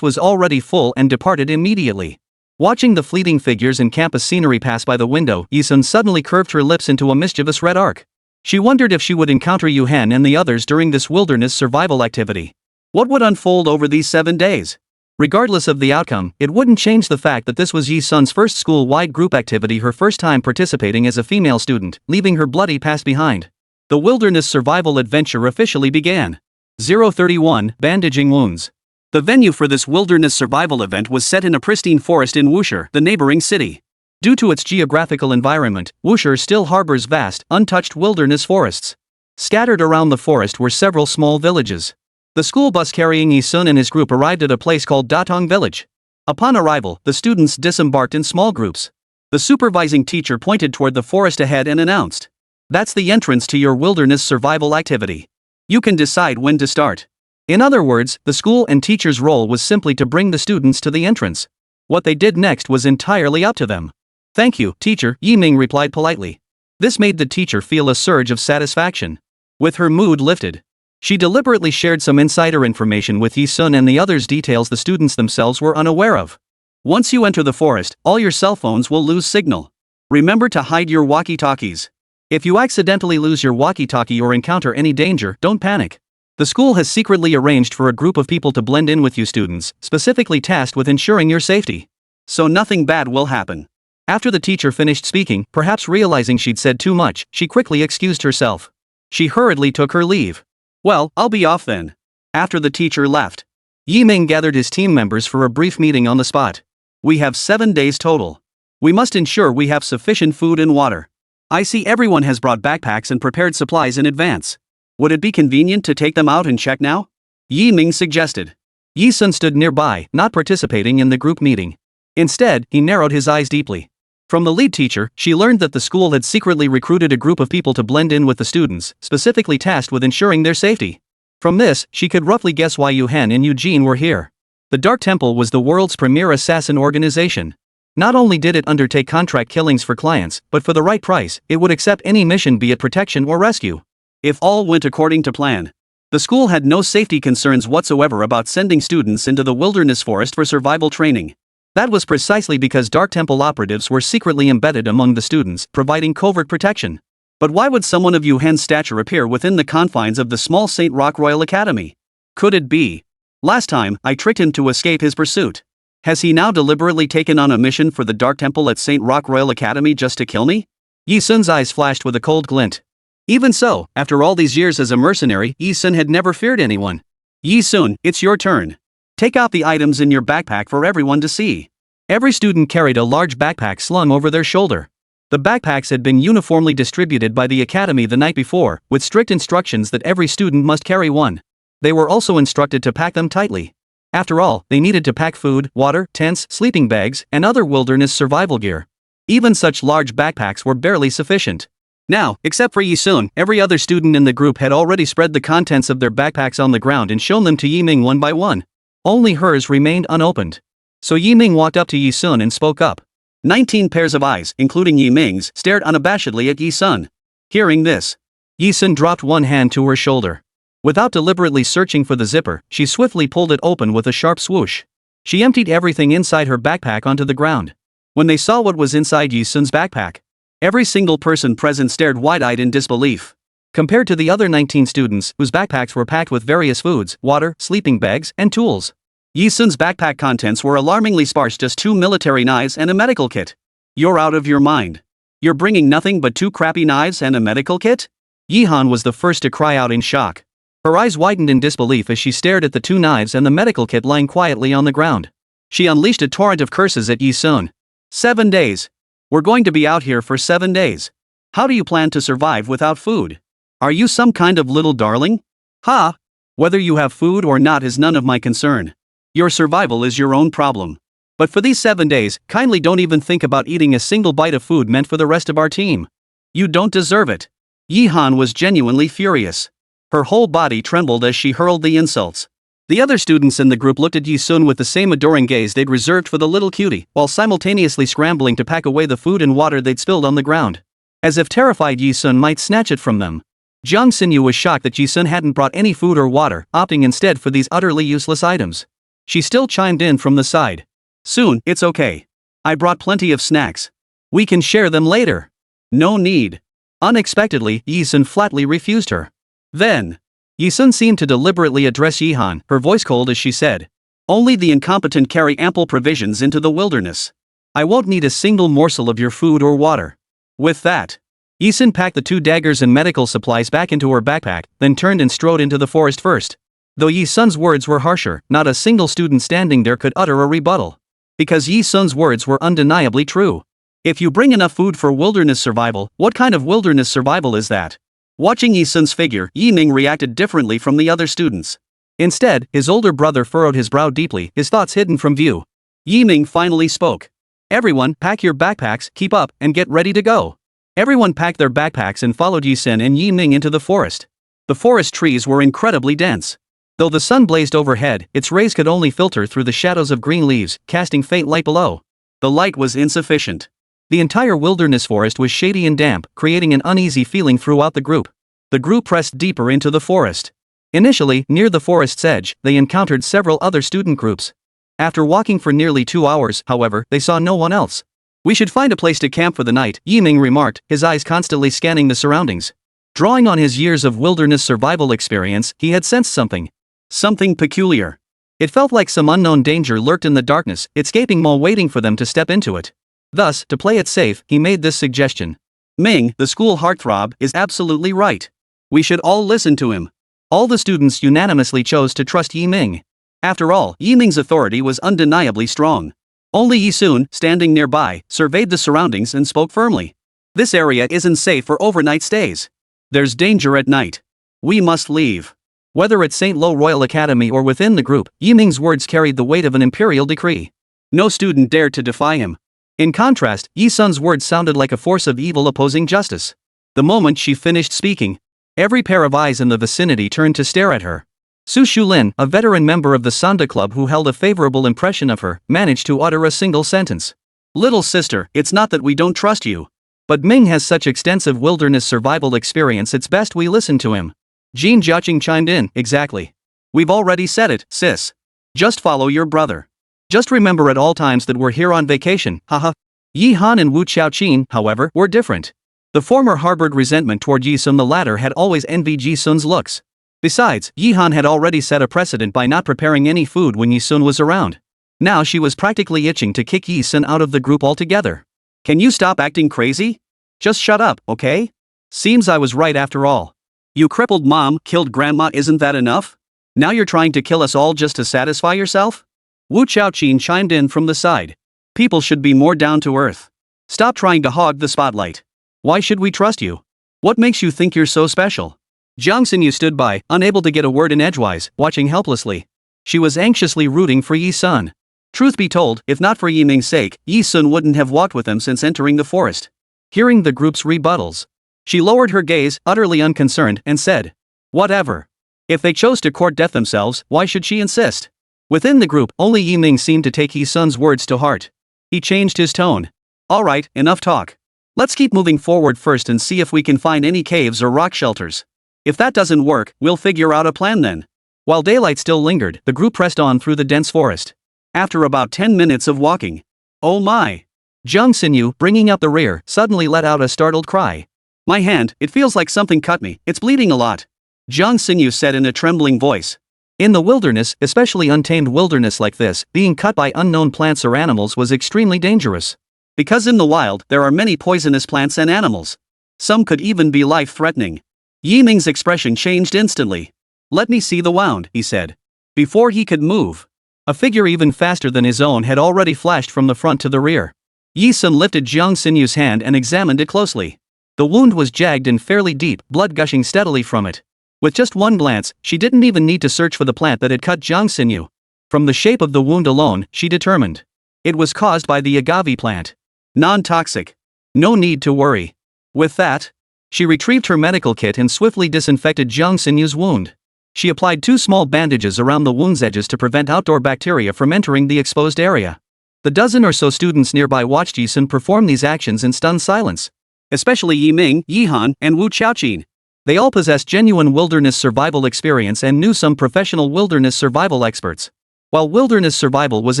was already full and departed immediately. Watching the fleeting figures and campus scenery pass by the window, Yi-sun suddenly curved her lips into a mischievous red arc. She wondered if she would encounter Yu Hen and the others during this wilderness survival activity. What would unfold over these 7 days? Regardless of the outcome, it wouldn't change the fact that this was Yi-sun's first school-wide group activity, her first time participating as a female student, leaving her bloody past behind. The wilderness survival adventure officially began. 031, Bandaging Wounds. The venue for this wilderness survival event was set in a pristine forest in Wuxi, the neighboring city. Due to its geographical environment, Wuxi still harbors vast, untouched wilderness forests. Scattered around the forest were several small villages. The school bus carrying Yi-sun and his group arrived at a place called Datong Village. Upon arrival, the students disembarked in small groups. The supervising teacher pointed toward the forest ahead and announced, "That's the entrance to your wilderness survival activity. You can decide when to start." In other words, the school and teacher's role was simply to bring the students to the entrance. What they did next was entirely up to them. "Thank you, teacher," Yi Ming replied politely. This made the teacher feel a surge of satisfaction. With her mood lifted, she deliberately shared some insider information with Yi-sun and the others, details the students themselves were unaware of. Once you enter the forest, all your cell phones will lose signal. Remember to hide your walkie-talkies. If you accidentally lose your walkie-talkie or encounter any danger, don't panic. The school has secretly arranged for a group of people to blend in with you students, specifically tasked with ensuring your safety. So nothing bad will happen. After the teacher finished speaking, perhaps realizing she'd said too much, she quickly excused herself. She hurriedly took her leave. "Well, I'll be off then." After the teacher left, Yi Ming gathered his team members for a brief meeting on the spot. "We have 7 days total. We must ensure we have sufficient food and water. I see everyone has brought backpacks and prepared supplies in advance. Would it be convenient to take them out and check now?" Yi Ming suggested. Yi-sun stood nearby, not participating in the group meeting. Instead, he narrowed his eyes deeply. From the lead teacher, she learned that the school had secretly recruited a group of people to blend in with the students, specifically tasked with ensuring their safety. From this, she could roughly guess why Yu Hen and Eugene were here. The Dark Temple was the world's premier assassin organization. Not only did it undertake contract killings for clients, but for the right price, it would accept any mission, be it protection or rescue. If all went according to plan, the school had no safety concerns whatsoever about sending students into the wilderness forest for survival training. That was precisely because Dark Temple operatives were secretly embedded among the students, providing covert protection. But why would someone of Yu Hen's stature appear within the confines of the small St. Rock Royal Academy? Could it be? Last time, I tricked him to escape his pursuit. Has he now deliberately taken on a mission for the Dark Temple at St. Rock Royal Academy just to kill me? Yi-sun's eyes flashed with a cold glint. Even so, after all these years as a mercenary, Yi-sun had never feared anyone. "Yi-sun, it's your turn. Take out the items in your backpack for everyone to see." Every student carried a large backpack slung over their shoulder. The backpacks had been uniformly distributed by the academy the night before, with strict instructions that every student must carry one. They were also instructed to pack them tightly. After all, they needed to pack food, water, tents, sleeping bags, and other wilderness survival gear. Even such large backpacks were barely sufficient. Now, except for Yi-sun, every other student in the group had already spread the contents of their backpacks on the ground and shown them to Yi Ming one by one. Only hers remained unopened. So Yi Ming walked up to Yi-sun and spoke up. 19 pairs of eyes, including Yi Ming's, stared unabashedly at Yi Sun. Hearing this, Yi Sun dropped one hand to her shoulder. Without deliberately searching for the zipper, she swiftly pulled it open with a sharp swoosh. She emptied everything inside her backpack onto the ground. When they saw what was inside Yi Sun's backpack, every single person present stared wide-eyed in disbelief. Compared to the other 19 students, whose backpacks were packed with various foods, water, sleeping bags, and tools, Yi Sun's backpack contents were alarmingly sparse: just 2 military knives and a medical kit. You're out of your mind. You're bringing nothing but 2 crappy knives and a medical kit? Yi Han was the first to cry out in shock. Her eyes widened in disbelief as she stared at the 2 knives and the medical kit lying quietly on the ground. She unleashed a torrent of curses at Yi Sun. 7 days. We're going to be out here for 7 days. How do you plan to survive without food? Are you some kind of little darling? Ha! Whether you have food or not is none of my concern. Your survival is your own problem. But for these 7 days, kindly don't even think about eating a single bite of food meant for the rest of our team. You don't deserve it. Yi Han was genuinely furious. Her whole body trembled as she hurled the insults. The other students in the group looked at Yi Sun with the same adoring gaze they'd reserved for the little cutie, while simultaneously scrambling to pack away the food and water they'd spilled on the ground. As if terrified Yi Sun might snatch it from them. Jiang Xinyu was shocked that Yi Sun hadn't brought any food or water, opting instead for these utterly useless items. She still chimed in from the side. Soon, it's okay. I brought plenty of snacks. We can share them later. No need. Unexpectedly, Yi Sun flatly refused her. Then, Yi Sun seemed to deliberately address Yi Han, her voice cold as she said, "Only the incompetent carry ample provisions into the wilderness. I won't need a single morsel of your food or water." With that, Yi Sun packed the 2 daggers and medical supplies back into her backpack, then turned and strode into the forest first. Though Yi Sun's words were harsher, not a single student standing there could utter a rebuttal. Because Yi Sun's words were undeniably true. If you bring enough food for wilderness survival, what kind of wilderness survival is that? Watching Yi Sun's figure, Yi Ming reacted differently from the other students. Instead, his older brother furrowed his brow deeply, his thoughts hidden from view. Yi Ming finally spoke. "Everyone, pack your backpacks, keep up, and get ready to go." Everyone packed their backpacks and followed Yi Sun and Yi Ming into the forest. The forest trees were incredibly dense. Though the sun blazed overhead, its rays could only filter through the shadows of green leaves, casting faint light below. The light was insufficient. The entire wilderness forest was shady and damp, creating an uneasy feeling throughout the group. The group pressed deeper into the forest. Initially, near the forest's edge, they encountered several other student groups. After walking for nearly 2 hours, however, they saw no one else. "We should find a place to camp for the night," Yi Ming remarked, his eyes constantly scanning the surroundings. Drawing on his years of wilderness survival experience, he had sensed something. Something peculiar. It felt like some unknown danger lurked in the darkness, escaping while waiting for them to step into it. Thus, to play it safe, he made this suggestion. "Ming, the school heartthrob, is absolutely right. We should all listen to him." All the students unanimously chose to trust Yi Ming. After all, Yi Ming's authority was undeniably strong. Only Yi Sun, standing nearby, surveyed the surroundings and spoke firmly. "This area isn't safe for overnight stays. There's danger at night. We must leave." Whether at St. Lo Royal Academy or within the group, Yi Ming's words carried the weight of an imperial decree. No student dared to defy him. In contrast, Yi Sun's words sounded like a force of evil opposing justice. The moment she finished speaking, every pair of eyes in the vicinity turned to stare at her. Su Shulin, a veteran member of the Sanda Club who held a favorable impression of her, managed to utter a single sentence. "Little sister, it's not that we don't trust you. But Ming has such extensive wilderness survival experience, it's best we listen to him." Jean Jiaqing chimed in, "Exactly. We've already said it, sis. Just follow your brother. Just remember at all times that we're here on vacation, haha." Yi Han and Wu Qiaoqin, however, were different. The former harbored resentment toward Yi Sun, the latter had always envied Yi Sun's looks. Besides, Yi Han had already set a precedent by not preparing any food when Yi Sun was around. Now she was practically itching to kick Yi Sun out of the group altogether. "Can you stop acting crazy? Just shut up, okay? Seems I was right after all. You crippled mom, killed grandma, isn't that enough? Now you're trying to kill us all just to satisfy yourself?" Wu Qiaoqin chimed in from the side. "People should be more down to earth. Stop trying to hog the spotlight. Why should we trust you? What makes you think you're so special?" Jiang Xinyu stood by, unable to get a word in edgewise, watching helplessly. She was anxiously rooting for Yi Sun. Truth be told, if not for Yi Ming's sake, Yi Sun wouldn't have walked with them since entering the forest. Hearing the group's rebuttals, she lowered her gaze, utterly unconcerned, and said, "Whatever. If they chose to court death themselves, why should she insist?" Within the group, only Yi Ming seemed to take Yi Sun's words to heart. He changed his tone. Alright, enough talk. Let's keep moving forward first and see if we can find any caves or rock shelters. If that doesn't work, we'll figure out a plan then. While daylight still lingered, the group pressed on through the dense forest. After about 10 minutes of walking. Oh my! Xunxun, bringing up the rear, suddenly let out a startled cry. My hand, it feels like something cut me, it's bleeding a lot. Xunxun said in a trembling voice. In the wilderness, especially untamed wilderness like this, being cut by unknown plants or animals was extremely dangerous. Because in the wild, there are many poisonous plants and animals. Some could even be life-threatening. Yiming's expression changed instantly. Let me see the wound, he said. Before he could move, a figure even faster than his own had already flashed from the front to the rear. Yi-sun lifted Xunxun's hand and examined it closely. The wound was jagged and fairly deep, blood gushing steadily from it. With just one glance, she didn't even need to search for the plant that had cut Xunxun. From the shape of the wound alone, she determined. It was caused by the agave plant. Non-toxic. No need to worry. With that, she retrieved her medical kit and swiftly disinfected Xunxun's wound. She applied 2 small bandages around the wound's edges to prevent outdoor bacteria from entering the exposed area. The dozen or so students nearby watched Yi-sun perform these actions in stunned silence. Especially Yiming, Yihan, and Wu Qiaoqin. They all possessed genuine wilderness survival experience and knew some professional wilderness survival experts. While wilderness survival was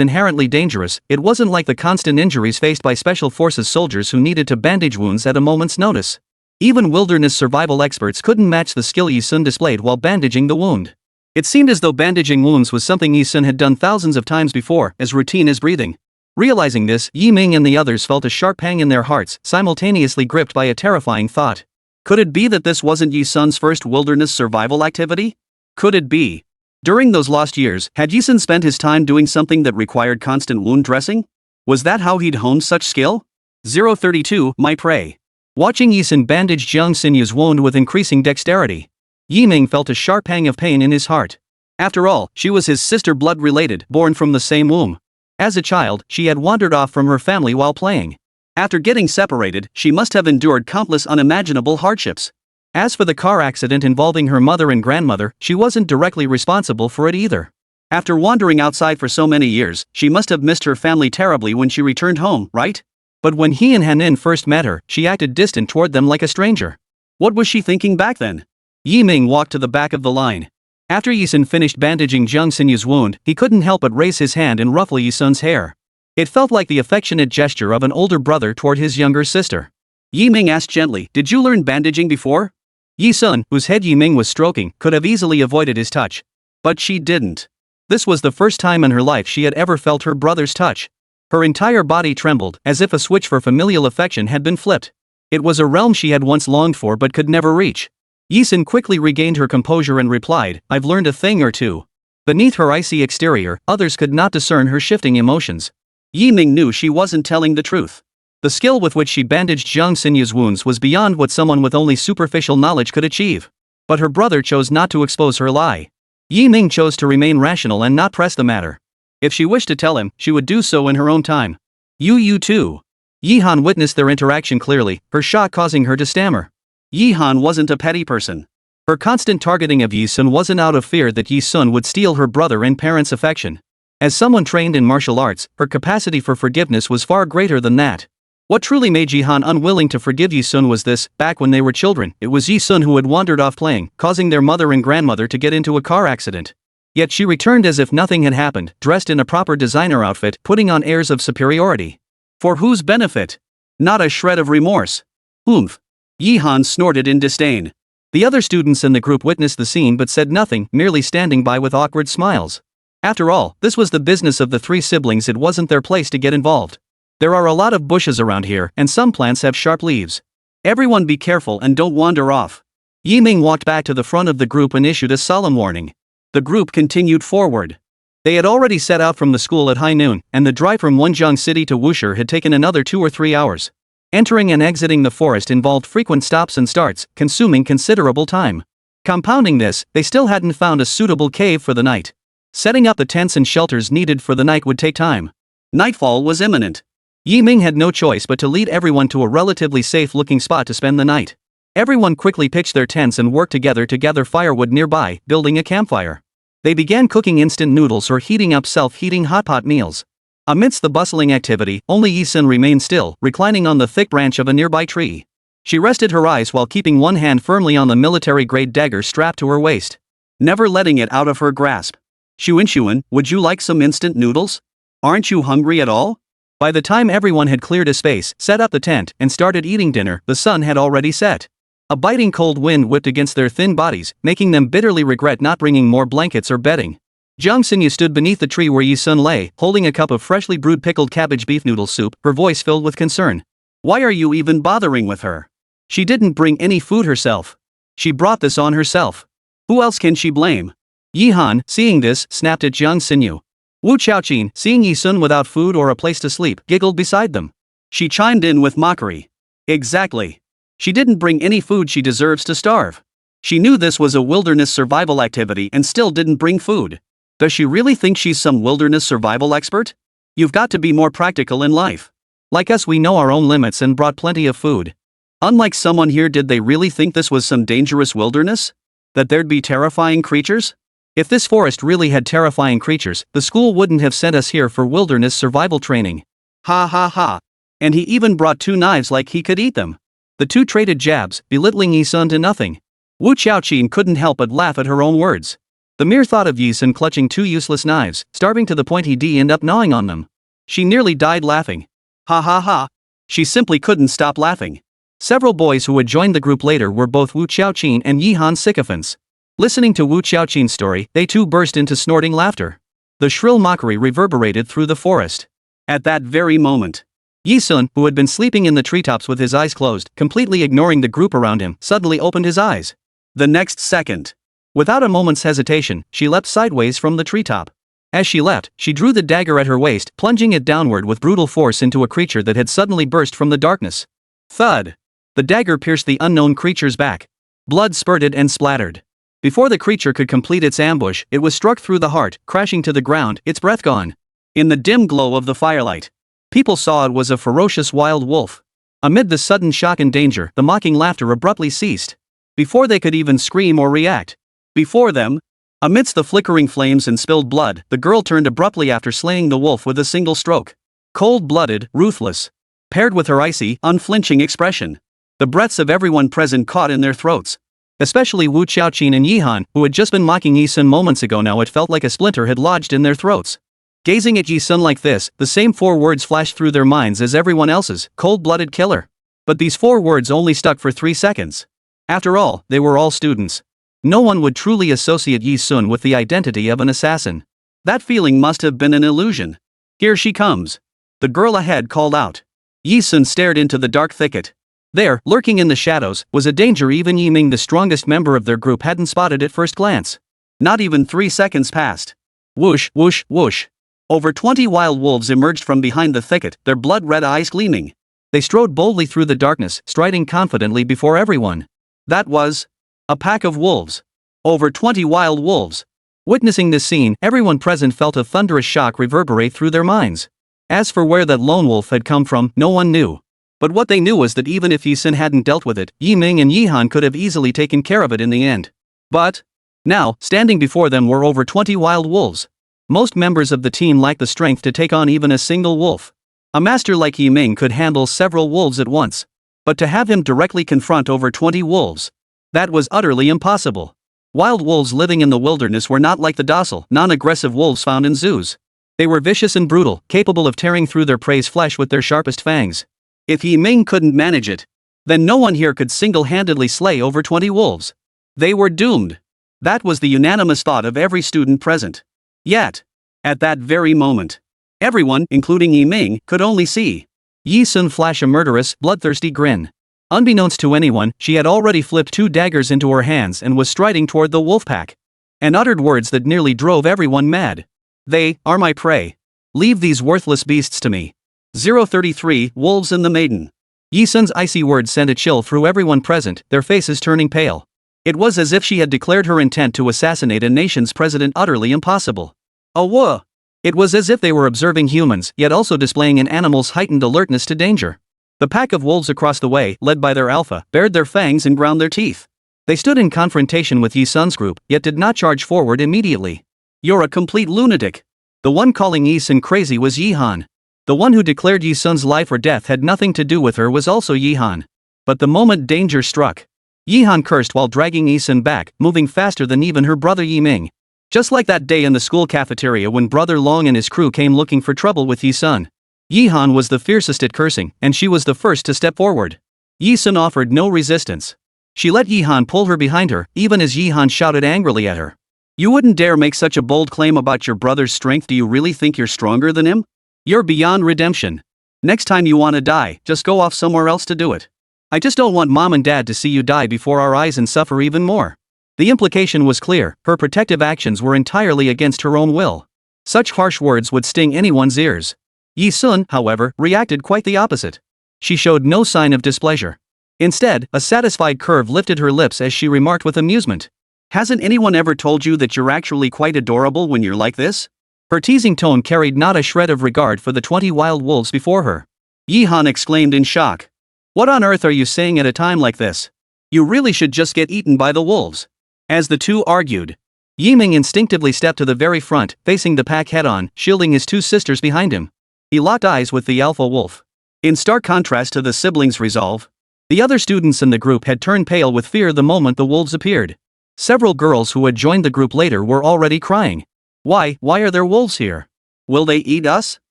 inherently dangerous, it wasn't like the constant injuries faced by special forces soldiers who needed to bandage wounds at a moment's notice. Even wilderness survival experts couldn't match the skill Yi-sun displayed while bandaging the wound. It seemed as though bandaging wounds was something Yi-sun had done thousands of times before, as routine as breathing. Realizing this, Yiming and the others felt a sharp pang in their hearts, simultaneously gripped by a terrifying thought. Could it be that this wasn't Yi-sun's first wilderness survival activity? Could it be? During those lost years, had Yi-sun spent his time doing something that required constant wound dressing? Was that how he'd honed such skill? 032, my prey. Watching Yi-sun bandage Xunxun's wound with increasing dexterity, Yiming felt a sharp pang of pain in his heart. After all, she was his sister blood-related, born from the same womb. As a child, she had wandered off from her family while playing. After getting separated, she must have endured countless unimaginable hardships. As for the car accident involving her mother and grandmother, she wasn't directly responsible for it either. After wandering outside for so many years, she must have missed her family terribly when she returned home, right? But when he and Hanin first met her, she acted distant toward them like a stranger. What was she thinking back then? Yiming walked to the back of the line. After Yi-sun finished bandaging Xunxun's wound, he couldn't help but raise his hand and ruffle Yi-sun's hair. It felt like the affectionate gesture of an older brother toward his younger sister. Yiming asked gently, "Did you learn bandaging before?" Yi-sun, whose head Yiming was stroking, could have easily avoided his touch. But she didn't. This was the first time in her life she had ever felt her brother's touch. Her entire body trembled, as if a switch for familial affection had been flipped. It was a realm she had once longed for but could never reach. Yi-sun quickly regained her composure and replied, "I've learned a thing or two." Beneath her icy exterior, others could not discern her shifting emotions. Yiming knew she wasn't telling the truth. The skill with which she bandaged Xunxun's wounds was beyond what someone with only superficial knowledge could achieve. But her brother chose not to expose her lie. Yiming chose to remain rational and not press the matter. If she wished to tell him, she would do so in her own time. You too. Yihan witnessed their interaction clearly, her shock causing her to stammer. Yihan wasn't a petty person. Her constant targeting of Yi-sun wasn't out of fear that Yi-sun would steal her brother and parents' affection. As someone trained in martial arts, her capacity for forgiveness was far greater than that. What truly made Yihan unwilling to forgive Yi-sun was this: back when they were children, it was Yi-sun who had wandered off playing, causing their mother and grandmother to get into a car accident. Yet she returned as if nothing had happened, dressed in a proper designer outfit, putting on airs of superiority. For whose benefit? Not a shred of remorse. Oomph. Yihan snorted in disdain. The other students in the group witnessed the scene but said nothing, merely standing by with awkward smiles. After all, this was the business of the 3 siblings, it wasn't their place to get involved. There are a lot of bushes around here, and some plants have sharp leaves. Everyone be careful and don't wander off. Yiming walked back to the front of the group and issued a solemn warning. The group continued forward. They had already set out from the school at high noon, and the drive from Wenjiang City to Wushi had taken another 2 or 3 hours. Entering and exiting the forest involved frequent stops and starts, consuming considerable time. Compounding this, they still hadn't found a suitable cave for the night. Setting up the tents and shelters needed for the night would take time. Nightfall was imminent. Yiming had no choice but to lead everyone to a relatively safe-looking spot to spend the night. Everyone quickly pitched their tents and worked together to gather firewood nearby, building a campfire. They began cooking instant noodles or heating up self-heating hotpot meals. Amidst the bustling activity, only Yi Sun remained still, reclining on the thick branch of a nearby tree. She rested her eyes while keeping one hand firmly on the military-grade dagger strapped to her waist, never letting it out of her grasp. Xunxun, would you like some instant noodles? Aren't you hungry at all? By the time everyone had cleared a space, set up the tent, and started eating dinner, the sun had already set. A biting cold wind whipped against their thin bodies, making them bitterly regret not bringing more blankets or bedding. Xunxun stood beneath the tree where Yi Sun lay, holding a cup of freshly brewed pickled cabbage beef noodle soup, her voice filled with concern. Why are you even bothering with her? She didn't bring any food herself. She brought this on herself. Who else can she blame? Yi Han, seeing this, snapped at Xunxun. Wu Qiaoqin, seeing Yi Sun without food or a place to sleep, giggled beside them. She chimed in with mockery. Exactly. She didn't bring any food, she deserves to starve. She knew this was a wilderness survival activity and still didn't bring food. Does she really think she's some wilderness survival expert? You've got to be more practical in life. Like us, we know our own limits and brought plenty of food. Unlike someone here, did they really think this was some dangerous wilderness? That there'd be terrifying creatures? If this forest really had terrifying creatures, the school wouldn't have sent us here for wilderness survival training. Ha ha ha. And he even brought 2 knives like he could eat them. The two traded jabs, belittling Yi Sun to nothing. Wu Qiaoqin couldn't help but laugh at her own words. The mere thought of Yi Sun clutching 2 useless knives, starving to the point he'd end up gnawing on them. She nearly died laughing. Ha ha ha. She simply couldn't stop laughing. Several boys who had joined the group later were both Wu Qiaoqin and Yi Han sycophants. Listening to Wu Qiaoqin's story, they too burst into snorting laughter. The shrill mockery reverberated through the forest. At that very moment, Yi Sun, who had been sleeping in the treetops with his eyes closed, completely ignoring the group around him, suddenly opened his eyes. The next second, without a moment's hesitation, she leapt sideways from the treetop. As she leapt, she drew the dagger at her waist, plunging it downward with brutal force into a creature that had suddenly burst from the darkness. Thud! The dagger pierced the unknown creature's back. Blood spurted and splattered. Before the creature could complete its ambush, it was struck through the heart, crashing to the ground, its breath gone. In the dim glow of the firelight, people saw it was a ferocious wild wolf. Amid the sudden shock and danger, the mocking laughter abruptly ceased. Before they could even scream or react. Before them, amidst the flickering flames and spilled blood, the girl turned abruptly after slaying the wolf with a single stroke. Cold-blooded, ruthless. Paired with her icy, unflinching expression. The breaths of everyone present caught in their throats. Especially Wu Qiaoqin and Yi Han, who had just been mocking Yi Sun moments ago. Now it felt like a splinter had lodged in their throats. Gazing at Yi Sun like this, the same 4 words flashed through their minds as everyone else's: cold-blooded killer. But these 4 words only stuck for 3 seconds. After all, they were all students. No one would truly associate Yi Sun with the identity of an assassin. That feeling must have been an illusion. Here she comes. The girl ahead called out. Yi Sun stared into the dark thicket. There, lurking in the shadows, was a danger even Yi Ming, the strongest member of their group, hadn't spotted at first glance. Not even 3 seconds passed. Whoosh, whoosh, whoosh. Over 20 wild wolves emerged from behind the thicket, their blood-red eyes gleaming. They strode boldly through the darkness, striding confidently before everyone. That was a pack of wolves. Over 20 wild wolves. Witnessing this scene, everyone present felt a thunderous shock reverberate through their minds. As for where that lone wolf had come from, no one knew. But what they knew was that even if Yi Sun hadn't dealt with it, Yi Ming and Yi Han could have easily taken care of it in the end. But now, standing before them were over 20 wild wolves. Most members of the team lacked the strength to take on even a single wolf. A master like Yi Ming could handle several wolves at once. But to have him directly confront over 20 wolves, that was utterly impossible. Wild wolves living in the wilderness were not like the docile, non-aggressive wolves found in zoos. They were vicious and brutal, capable of tearing through their prey's flesh with their sharpest fangs. If Yi Ming couldn't manage it, then no one here could single-handedly slay over 20 wolves. They were doomed. That was the unanimous thought of every student present. Yet, at that very moment, everyone, including Yi Ming, could only see Yi Sun flash a murderous, bloodthirsty grin. Unbeknownst to anyone, she had already flipped 2 daggers into her hands and was striding toward the wolf pack. And uttered words that nearly drove everyone mad. They are my prey. Leave these worthless beasts to me. 033, Wolves and the Maiden. Yi Sun's icy words sent a chill through everyone present, their faces turning pale. It was as if she had declared her intent to assassinate a nation's president utterly impossible. Awah! It was as if they were observing humans, yet also displaying an animal's heightened alertness to danger. The pack of wolves across the way, led by their alpha, bared their fangs and ground their teeth. They stood in confrontation with Yi Sun's group, yet did not charge forward immediately. You're a complete lunatic. The one calling Yi Sun crazy was Yi Han. The one who declared Yi Sun's life or death had nothing to do with her was also Yi Han. But the moment danger struck, Yi Han cursed while dragging Yi Sun back, moving faster than even her brother Yi Ming. Just like that day in the school cafeteria when Brother Long and his crew came looking for trouble with Yi Sun. Yi Han was the fiercest at cursing, and she was the first to step forward. Yi Sun offered no resistance. She let Yi Han pull her behind her, even as Yi Han shouted angrily at her. You wouldn't dare make such a bold claim about your brother's strength. Do you really think you're stronger than him? You're beyond redemption. Next time you want to die, just go off somewhere else to do it. I just don't want mom and dad to see you die before our eyes and suffer even more. The implication was clear, her protective actions were entirely against her own will. Such harsh words would sting anyone's ears. Yi Sun, however, reacted quite the opposite. She showed no sign of displeasure. Instead, a satisfied curve lifted her lips as she remarked with amusement. Hasn't anyone ever told you that you're actually quite adorable when you're like this? Her teasing tone carried not a shred of regard for the 20 wild wolves before her. Yi Han exclaimed in shock. What on earth are you saying at a time like this? You really should just get eaten by the wolves. As the two argued, Yi Ming instinctively stepped to the very front, facing the pack head-on, shielding his two sisters behind him. He locked eyes with the alpha wolf. In stark contrast to the siblings' resolve, the other students in the group had turned pale with fear the moment the wolves appeared. Several girls who had joined the group later were already crying. Why are there wolves here? Will they eat us?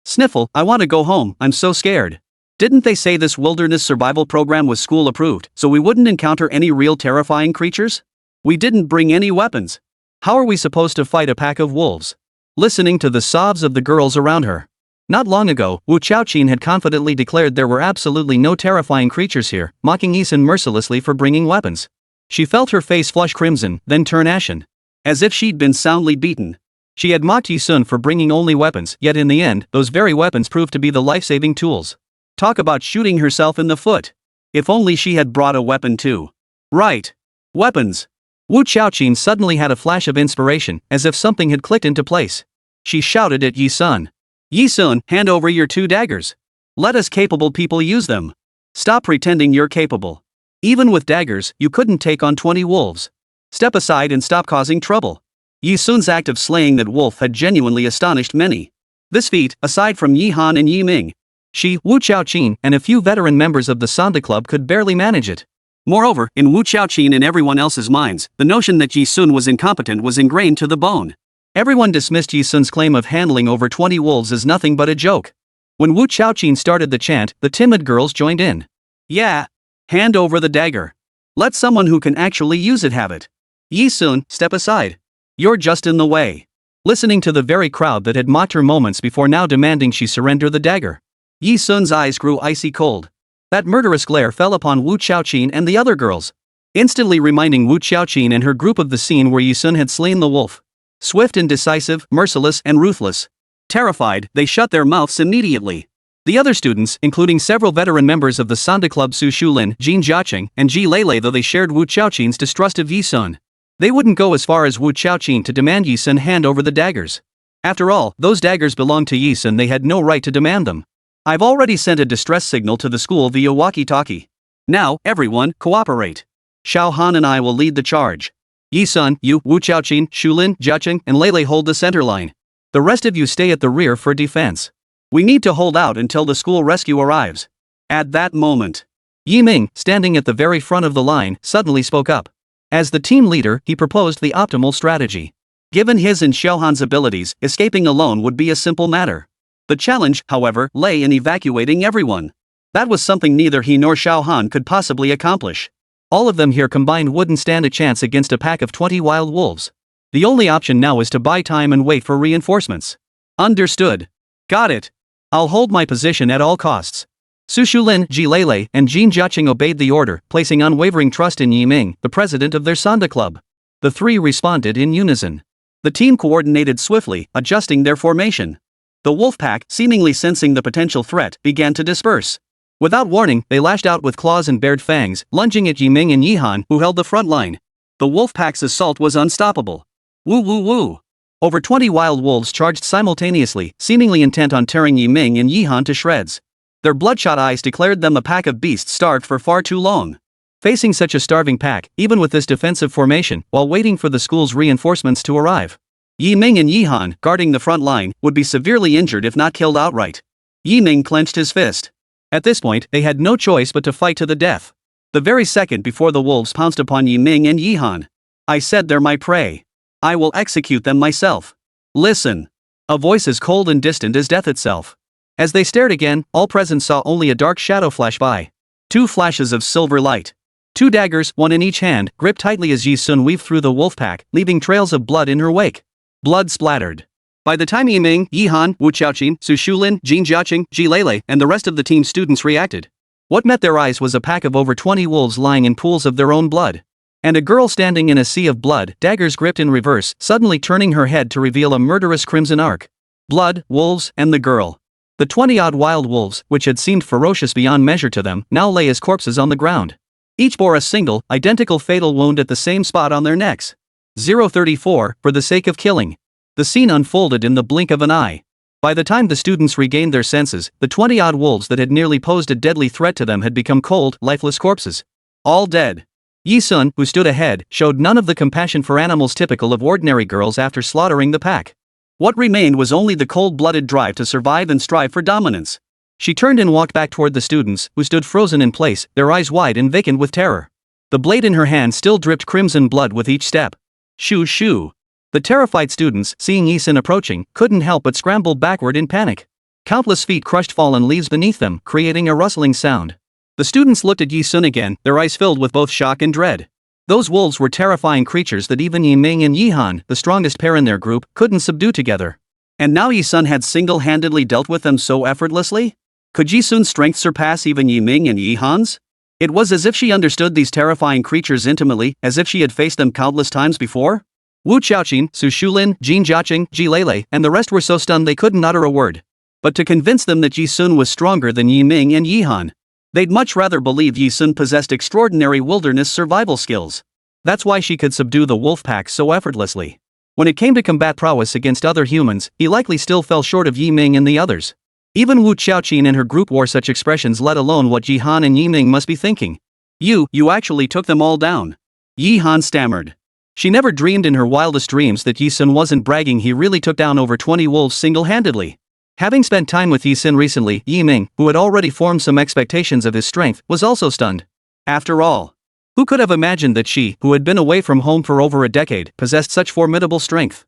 Sniffle, I want to go home, I'm so scared. Didn't they say this wilderness survival program was school approved, so we wouldn't encounter any real terrifying creatures? We didn't bring any weapons. How are we supposed to fight a pack of wolves? Listening to the sobs of the girls around her. Not long ago, Wu Qiaoqin had confidently declared there were absolutely no terrifying creatures here, mocking Yi Sun mercilessly for bringing weapons. She felt her face flush crimson, then turn ashen. As if she'd been soundly beaten. She had mocked Yi Sun for bringing only weapons, yet in the end, those very weapons proved to be the life-saving tools. Talk about shooting herself in the foot. If only she had brought a weapon too. Right. Weapons. Wu Qiaoqin suddenly had a flash of inspiration, as if something had clicked into place. She shouted at Yi Sun. Yi Sun, hand over your 2 daggers. Let us capable people use them. Stop pretending you're capable. Even with daggers, you couldn't take on 20 wolves. Step aside and stop causing trouble. Yi Sun's act of slaying that wolf had genuinely astonished many. This feat, aside from Yi Han and Yi Ming, she, Wu Qiaoqin, and a few veteran members of the Sanda Club could barely manage it. Moreover, in Wu Qiaoqin and everyone else's minds, the notion that Yi Sun was incompetent was ingrained to the bone. Everyone dismissed Yi Sun's claim of handling over 20 wolves as nothing but a joke. When Wu Qiaoqin started the chant, the timid girls joined in. Yeah. Hand over the dagger. Let someone who can actually use it have it. Yi Sun, step aside. You're just in the way. Listening to the very crowd that had mocked her moments before now demanding she surrender the dagger. Yi Sun's eyes grew icy cold. That murderous glare fell upon Wu Qiaoqin and the other girls, instantly reminding Wu Qiaoqin and her group of the scene where Yi Sun had slain the wolf. Swift and decisive, merciless and ruthless. Terrified, they shut their mouths immediately. The other students, including several veteran members of the Sanda Club Su Shulin, Jin Jiaqing, and Ji Lele, though they shared Wu Qiaoqin's distrust of Yi Sun. They wouldn't go as far as Wu Qiaoqin to demand Yi Sun hand over the daggers. After all, those daggers belonged to Yi Sun, they had no right to demand them. I've already sent a distress signal to the school via walkie-talkie. Now, everyone, cooperate. Xiao Han and I will lead the charge. Yi Sun, you, Wu Qiaoqin, Shulin, Jiaqing, and Lele hold the center line. The rest of you stay at the rear for defense. We need to hold out until the school rescue arrives. At that moment, Yi Ming, standing at the very front of the line, suddenly spoke up. As the team leader, he proposed the optimal strategy. Given his and Xiao Han's abilities, escaping alone would be a simple matter. The challenge, however, lay in evacuating everyone. That was something neither he nor Xiao Han could possibly accomplish. All of them here combined wouldn't stand a chance against a pack of 20 wild wolves. The only option now is to buy time and wait for reinforcements. Understood. Got it. I'll hold my position at all costs. Su Shulin, Ji Lele, and Jin Jiaqing obeyed the order, placing unwavering trust in Yi Ming, the president of their Sanda Club. The three responded in unison. The team coordinated swiftly, adjusting their formation. The wolf pack, seemingly sensing the potential threat, began to disperse. Without warning, they lashed out with claws and bared fangs, lunging at Yi Ming and Yi Han, who held the front line. The wolf pack's assault was unstoppable. Woo woo woo. Over 20 wild wolves charged simultaneously, seemingly intent on tearing Yi Ming and Yi Han to shreds. Their bloodshot eyes declared them a pack of beasts starved for far too long. Facing such a starving pack, even with this defensive formation, while waiting for the school's reinforcements to arrive, Yi Ming and Yi Han, guarding the front line, would be severely injured if not killed outright. Yi Ming clenched his fist. At this point, they had no choice but to fight to the death. The very second before the wolves pounced upon Yi Ming and Yi Han. I said they're my prey. I will execute them myself. Listen. A voice as cold and distant as death itself. As they stared again, all present saw only a dark shadow flash by. 2 flashes of silver light. 2 daggers, one in each hand, gripped tightly as Yi Sun weaved through the wolf pack, leaving trails of blood in her wake. Blood splattered. By the time Yi Ming, Yi Han, Wu Xiaoqin, Su Shulin, Jin Jiaqing, Ji Lele, and the rest of the team's students reacted, what met their eyes was a pack of over 20 wolves lying in pools of their own blood. And a girl standing in a sea of blood, daggers gripped in reverse, suddenly turning her head to reveal a murderous crimson arc. Blood, wolves, and the girl. The 20-odd wild wolves, which had seemed ferocious beyond measure to them, now lay as corpses on the ground. Each bore a single, identical fatal wound at the same spot on their necks. 034, for the sake of killing. The scene unfolded in the blink of an eye. By the time the students regained their senses, the 20-odd wolves that had nearly posed a deadly threat to them had become cold, lifeless corpses. All dead. Yi Sun, who stood ahead, showed none of the compassion for animals typical of ordinary girls after slaughtering the pack. What remained was only the cold-blooded drive to survive and strive for dominance. She turned and walked back toward the students, who stood frozen in place, their eyes wide and vacant with terror. The blade in her hand still dripped crimson blood with each step. Shoo shoo. The terrified students, seeing Yi Sun approaching, couldn't help but scramble backward in panic. Countless feet crushed fallen leaves beneath them, creating a rustling sound. The students looked at Yi Sun again, their eyes filled with both shock and dread. Those wolves were terrifying creatures that even Yi Ming and Yi Han, the strongest pair in their group, couldn't subdue together. And now Yi Sun had single-handedly dealt with them so effortlessly? Could Yi Sun's strength surpass even Yi Ming and Yi Han's? It was as if she understood these terrifying creatures intimately, as if she had faced them countless times before. Wu Xiaoqin, Su Shulin, Jin Jiaqing, Ji Lele, and the rest were so stunned they couldn't utter a word. But to convince them that Yi Sun was stronger than Yi Ming and Yi Han, they'd much rather believe Yi Sun possessed extraordinary wilderness survival skills. That's why she could subdue the wolf pack so effortlessly. When it came to combat prowess against other humans, he likely still fell short of Yi Ming and the others. Even Wu Xiaoqin and her group wore such expressions, let alone what Yi Han and Yi Ming must be thinking. You actually took them all down. Yi Han stammered. She never dreamed in her wildest dreams that Yi Sun wasn't bragging. He really took down over 20 wolves single-handedly. Having spent time with Yi Sun recently, Yi Ming, who had already formed some expectations of his strength, was also stunned. After all, who could have imagined that she, who had been away from home for over a decade, possessed such formidable strength?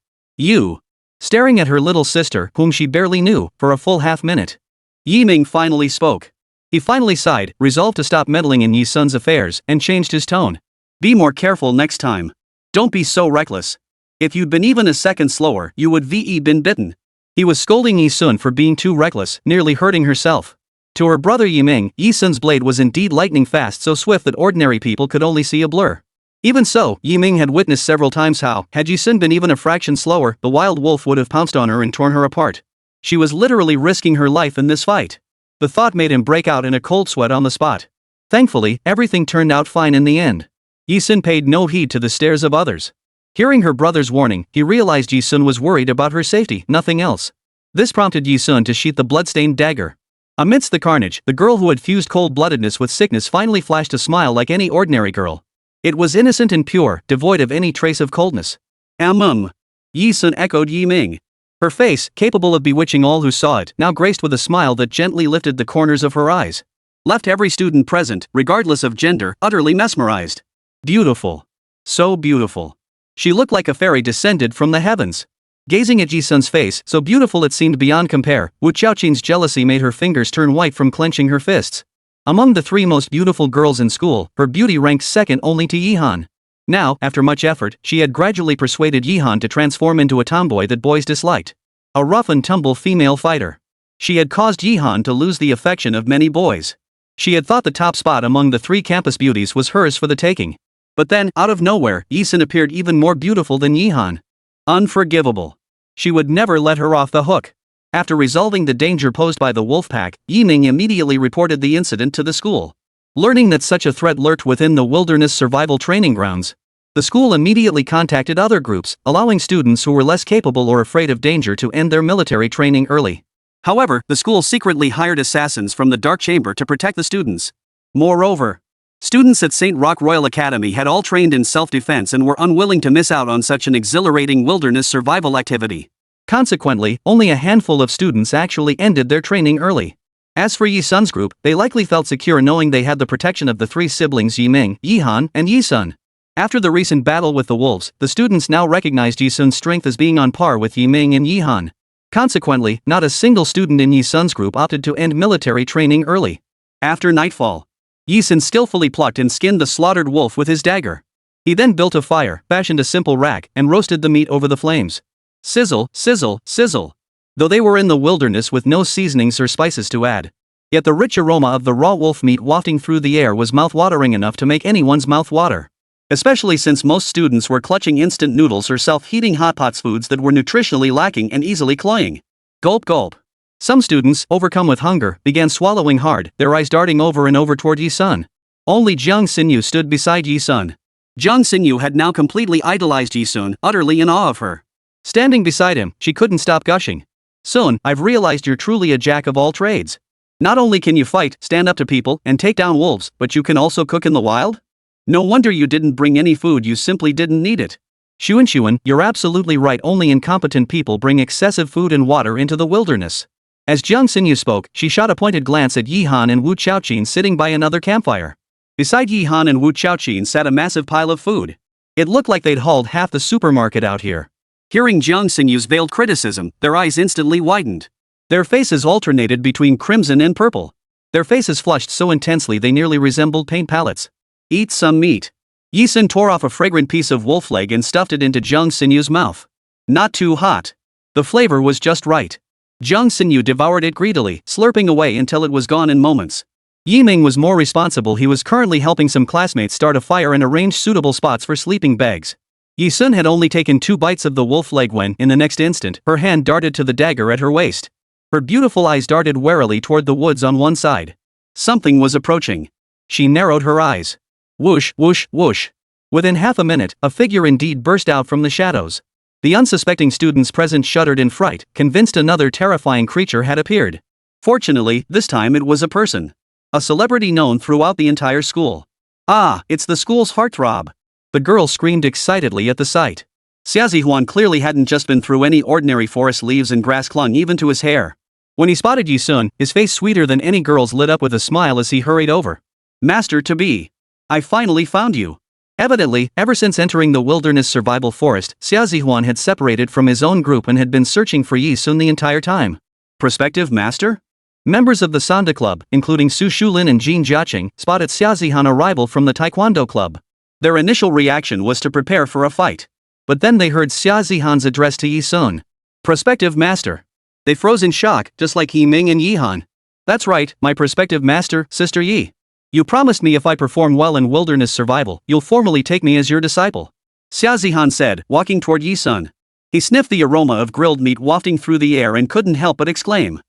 Staring at her little sister, whom she barely knew, for a full half-minute. Yi Ming finally spoke. He finally sighed, resolved to stop meddling in Yi Sun's affairs, and changed his tone. Be more careful next time. Don't be so reckless. If you'd been even a second slower, you would been bitten. He was scolding Yi Sun for being too reckless, nearly hurting herself. To her brother Yi Ming, Yi Sun's blade was indeed lightning fast, so swift that ordinary people could only see a blur. Even so, Yi Ming had witnessed several times how, had Yi Sun been even a fraction slower, the wild wolf would have pounced on her and torn her apart. She was literally risking her life in this fight. The thought made him break out in a cold sweat on the spot. Thankfully, everything turned out fine in the end. Yi Sun paid no heed to the stares of others. Hearing her brother's warning, he realized Yi Sun was worried about her safety, nothing else. This prompted Yi Sun to sheath the bloodstained dagger. Amidst the carnage, the girl who had fused cold-bloodedness with sickness finally flashed a smile like any ordinary girl. It was innocent and pure, devoid of any trace of coldness. Yi Sun echoed Yi Ming. Her face, capable of bewitching all who saw it, now graced with a smile that gently lifted the corners of her eyes, left every student present, regardless of gender, utterly mesmerized. Beautiful. So beautiful. She looked like a fairy descended from the heavens. Gazing at Yi Sun's face, so beautiful it seemed beyond compare, Wu Xiaoqin's jealousy made her fingers turn white from clenching her fists. Among the 3 most beautiful girls in school, her beauty ranked second only to Yi Han. Now, after much effort, she had gradually persuaded Yi Han to transform into a tomboy that boys disliked. A rough-and-tumble female fighter. She had caused Yi Han to lose the affection of many boys. She had thought the top spot among the 3 campus beauties was hers for the taking. But then, out of nowhere, Yi Sun appeared even more beautiful than Yi Han. Unforgivable. She would never let her off the hook. After resolving the danger posed by the wolf pack, Yi Ming immediately reported the incident to the school. Learning that such a threat lurked within the wilderness survival training grounds, the school immediately contacted other groups, allowing students who were less capable or afraid of danger to end their military training early. However, the school secretly hired assassins from the Dark Chamber to protect the students. Moreover, Students at St. Rock Royal Academy had all trained in self-defense and were unwilling to miss out on such an exhilarating wilderness survival activity. Consequently, only a handful of students actually ended their training early. As for Yi Sun's group, they likely felt secure knowing they had the protection of the three siblings Yi Ming, Yi Han, and Yi Sun. After the recent battle with the wolves, the students now recognized Yi Sun's strength as being on par with Yi Ming and Yi Han. Consequently, not a single student in Yi Sun's group opted to end military training early. After nightfall, Yi Sun skillfully plucked and skinned the slaughtered wolf with his dagger. He then built a fire, fashioned a simple rack, and roasted the meat over the flames. Sizzle, sizzle, sizzle. Though they were in the wilderness with no seasonings or spices to add, yet the rich aroma of the raw wolf meat wafting through the air was mouth-watering enough to make anyone's mouth water. Especially since most students were clutching instant noodles or self-heating hot pots, foods that were nutritionally lacking and easily cloying. Gulp gulp. Some students, overcome with hunger, began swallowing hard, their eyes darting over and over toward Yi Sun. Only Jiang Xinyu stood beside Yi Sun. Jiang Xinyu had now completely idolized Yi Sun, utterly in awe of her. Standing beside him, she couldn't stop gushing. "Sun, I've realized you're truly a jack of all trades. Not only can you fight, stand up to people, and take down wolves, but you can also cook in the wild? No wonder you didn't bring any food, you simply didn't need it." Xunxun, you're absolutely right, only incompetent people bring excessive food and water into the wilderness. As Jiang Xinyu spoke, she shot a pointed glance at Yi Han and Wu Chaoqin sitting by another campfire. Beside Yi Han and Wu Chaoqin sat a massive pile of food. It looked like they'd hauled half the supermarket out here. Hearing Jiang Xinyu's veiled criticism, their eyes instantly widened. Their faces alternated between crimson and purple. Their faces flushed so intensely they nearly resembled paint palettes. Eat some meat. Yi Sun tore off a fragrant piece of wolf leg and stuffed it into Jiang Xinyu's mouth. Not too hot. The flavor was just right. Jiang Xinyu devoured it greedily, slurping away until it was gone in moments. Yi Ming was more responsible. He was currently helping some classmates start a fire and arrange suitable spots for sleeping bags. Yi Sun had only taken 2 bites of the wolf leg when, in the next instant, her hand darted to the dagger at her waist. Her beautiful eyes darted warily toward the woods on one side. Something was approaching. She narrowed her eyes. Whoosh, whoosh, whoosh. Within half a minute, a figure indeed burst out from the shadows. The unsuspecting students present shuddered in fright, convinced another terrifying creature had appeared. Fortunately, this time it was a person. A celebrity known throughout the entire school. Ah, it's the school's heartthrob. The girl screamed excitedly at the sight. Xia Zihuan clearly hadn't just been through any ordinary forest. Leaves and grass clung even to his hair. When he spotted Yi Sun, his face sweeter than any girl's lit up with a smile as he hurried over. "Master-to-be. I finally found you." Evidently, ever since entering the wilderness survival forest, Xia Zihuan had separated from his own group and had been searching for Yi Sun the entire time. Prospective master? Members of the Sanda Club, including Su Shulin and Jin Jiaqing, spotted Xia Zihuan arrival from the Taekwondo Club. Their initial reaction was to prepare for a fight. But then they heard Xia Zihuan's address to Yi Sun. "Prospective master." They froze in shock, just like Yi Ming and Yi Han. "That's right, my prospective master, Sister Yi. You promised me if I perform well in wilderness survival, you'll formally take me as your disciple," Xia Zihuan said, walking toward Yi Sun. He sniffed the aroma of grilled meat wafting through the air and couldn't help but exclaim.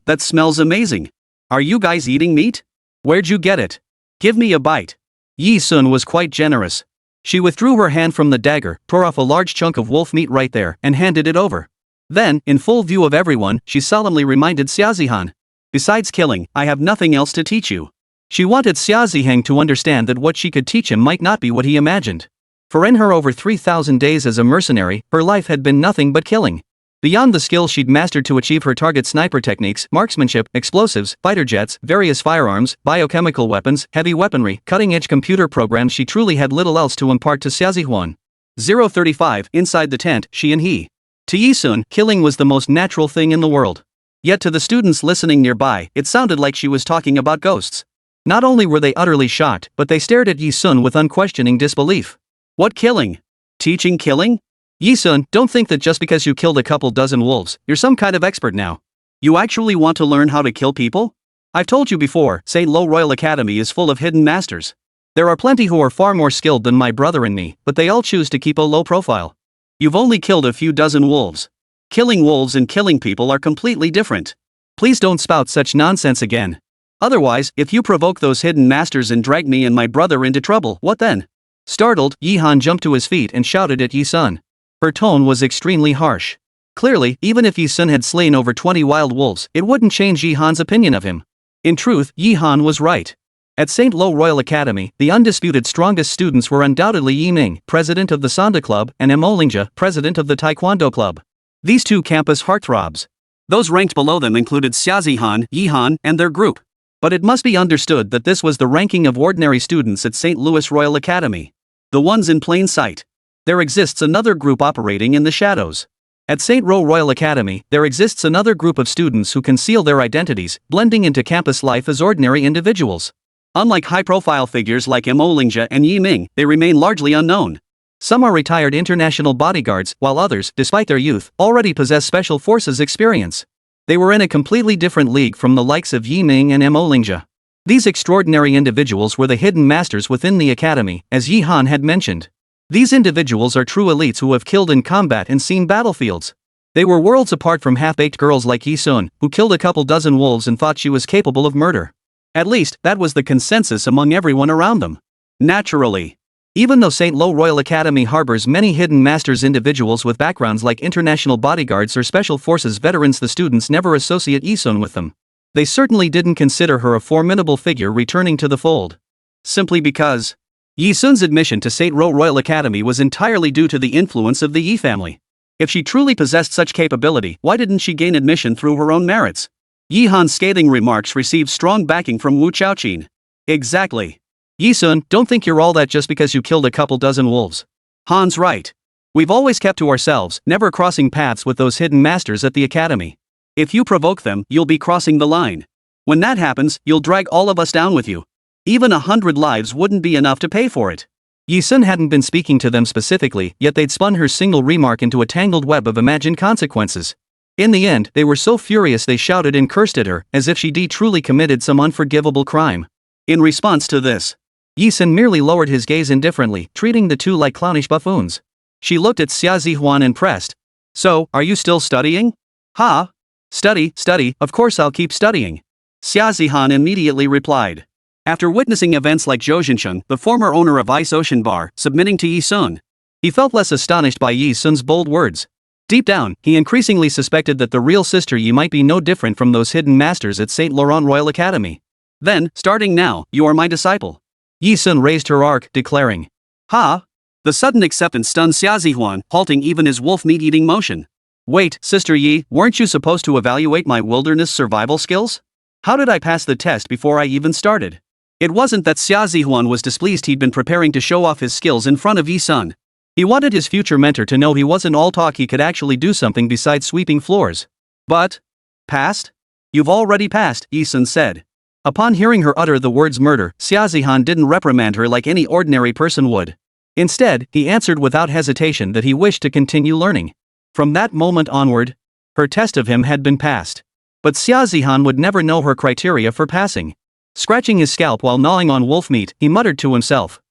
That smells amazing. Are you guys eating meat? Where'd you get it? Give me a bite." Yi Sun was quite generous. She withdrew her hand from the dagger, tore off a large chunk of wolf meat right there, and handed it over. Then, in full view of everyone, she solemnly reminded Xia Zihuan. "Besides killing, I have nothing else to teach you." She wanted Xia Zihuan to understand that what she could teach him might not be what he imagined. For in her over 3,000 days as a mercenary, her life had been nothing but killing. Beyond the skills she'd mastered to achieve her target sniper techniques, marksmanship, explosives, fighter jets, various firearms, biochemical weapons, heavy weaponry, cutting-edge computer programs, she truly had little else to impart to Xia Zihuan. 035, inside the tent, she and he. To Yi Sun, killing was the most natural thing in the world. Yet to the students listening nearby, it sounded like she was talking about ghosts. Not only were they utterly shocked, but they stared at Yi Sun with unquestioning disbelief. "What killing? Teaching killing? Yi Sun, don't think that just because you killed a couple dozen wolves, you're some kind of expert now. You actually want to learn how to kill people? I've told you before, St. Lo Royal Academy is full of hidden masters. There are plenty who are far more skilled than my brother and me, but they all choose to keep a low profile. You've only killed a few dozen wolves. Killing wolves and killing people are completely different. Please don't spout such nonsense again. Otherwise, if you provoke those hidden masters and drag me and my brother into trouble, what then?" Startled, Yi Han jumped to his feet and shouted at Yi Sun. Her tone was extremely harsh. Clearly, even if Yi Sun had slain over 20 wild wolves, it wouldn't change Yi Han's opinion of him. In truth, Yi Han was right. At St. Lo Royal Academy, the undisputed strongest students were undoubtedly Yi Ming, president of the Sanda Club, and Mo Lingja, president of the Taekwondo Club. These two campus heartthrobs. Those ranked below them included Xiaozihan, Yi Han, and their group. But it must be understood that this was the ranking of ordinary students at St. Louis Royal Academy. The ones in plain sight. There exists another group operating in the shadows. At St. Ro Royal Academy, there exists another group of students who conceal their identities, blending into campus life as ordinary individuals. Unlike high-profile figures like Mo Lingja and Yi Ming, they remain largely unknown. Some are retired international bodyguards, while others, despite their youth, already possess special forces experience. They were in a completely different league from the likes of Yi Ming and Mo Lingja. These extraordinary individuals were the hidden masters within the academy, as Yi Han had mentioned. These individuals are true elites who have killed in combat and seen battlefields. They were worlds apart from half-baked girls like Yi Sun, who killed a couple dozen wolves and thought she was capable of murder. At least, that was the consensus among everyone around them. Naturally. Even though St. Lo Royal Academy harbors many hidden masters individuals with backgrounds like international bodyguards or special forces veterans, the students never associate Yi Sun with them. They certainly didn't consider her a formidable figure returning to the fold. Simply because Yi Sun's admission to St. Ro Royal Academy was entirely due to the influence of the Yi family. If she truly possessed such capability, why didn't she gain admission through her own merits? Yi Han's scathing remarks received strong backing from Wu Chaoqin. Exactly. Yi Sun, don't think you're all that just because you killed a couple dozen wolves. Han's right. We've always kept to ourselves, never crossing paths with those hidden masters at the academy. If you provoke them, you'll be crossing the line. When that happens, you'll drag all of us down with you. Even 100 lives wouldn't be enough to pay for it. Yi Sun hadn't been speaking to them specifically, yet they'd spun her single remark into a tangled web of imagined consequences. In the end, they were so furious they shouted and cursed at her, as if she'd truly committed some unforgivable crime. In response to this, Yi Sun merely lowered his gaze indifferently, treating the two like clownish buffoons. She looked at Xia Zihuan and pressed. So, are you still studying? Ha! Study, of course I'll keep studying. Xia Zihan immediately replied. After witnessing events like Zhou Xunxun, the former owner of Ice Ocean Bar, submitting to Yi Sun, he felt less astonished by Yi Sun's bold words. Deep down, he increasingly suspected that the real sister Yi might be no different from those hidden masters at St. Laurent Royal Academy. Then, starting now, you are my disciple. Yi Sun raised her arc, declaring. Ha! The sudden acceptance stunned Xia Zihuan, halting even his wolf meat-eating motion. Wait, Sister Yi, weren't you supposed to evaluate my wilderness survival skills? How did I pass the test before I even started? It wasn't that Xia Zihuan was displeased. He'd been preparing to show off his skills in front of Yi Sun. He wanted his future mentor to know he wasn't all talk, he could actually do something besides sweeping floors. But, passed? You've already passed, Yi Sun said. Upon hearing her utter the words murder, Xia Zihan didn't reprimand her like any ordinary person would. Instead, he answered without hesitation that he wished to continue learning. From that moment onward, her test of him had been passed. But Xia Zihan would never know her criteria for passing. Scratching his scalp while gnawing on wolf meat, he muttered to himself.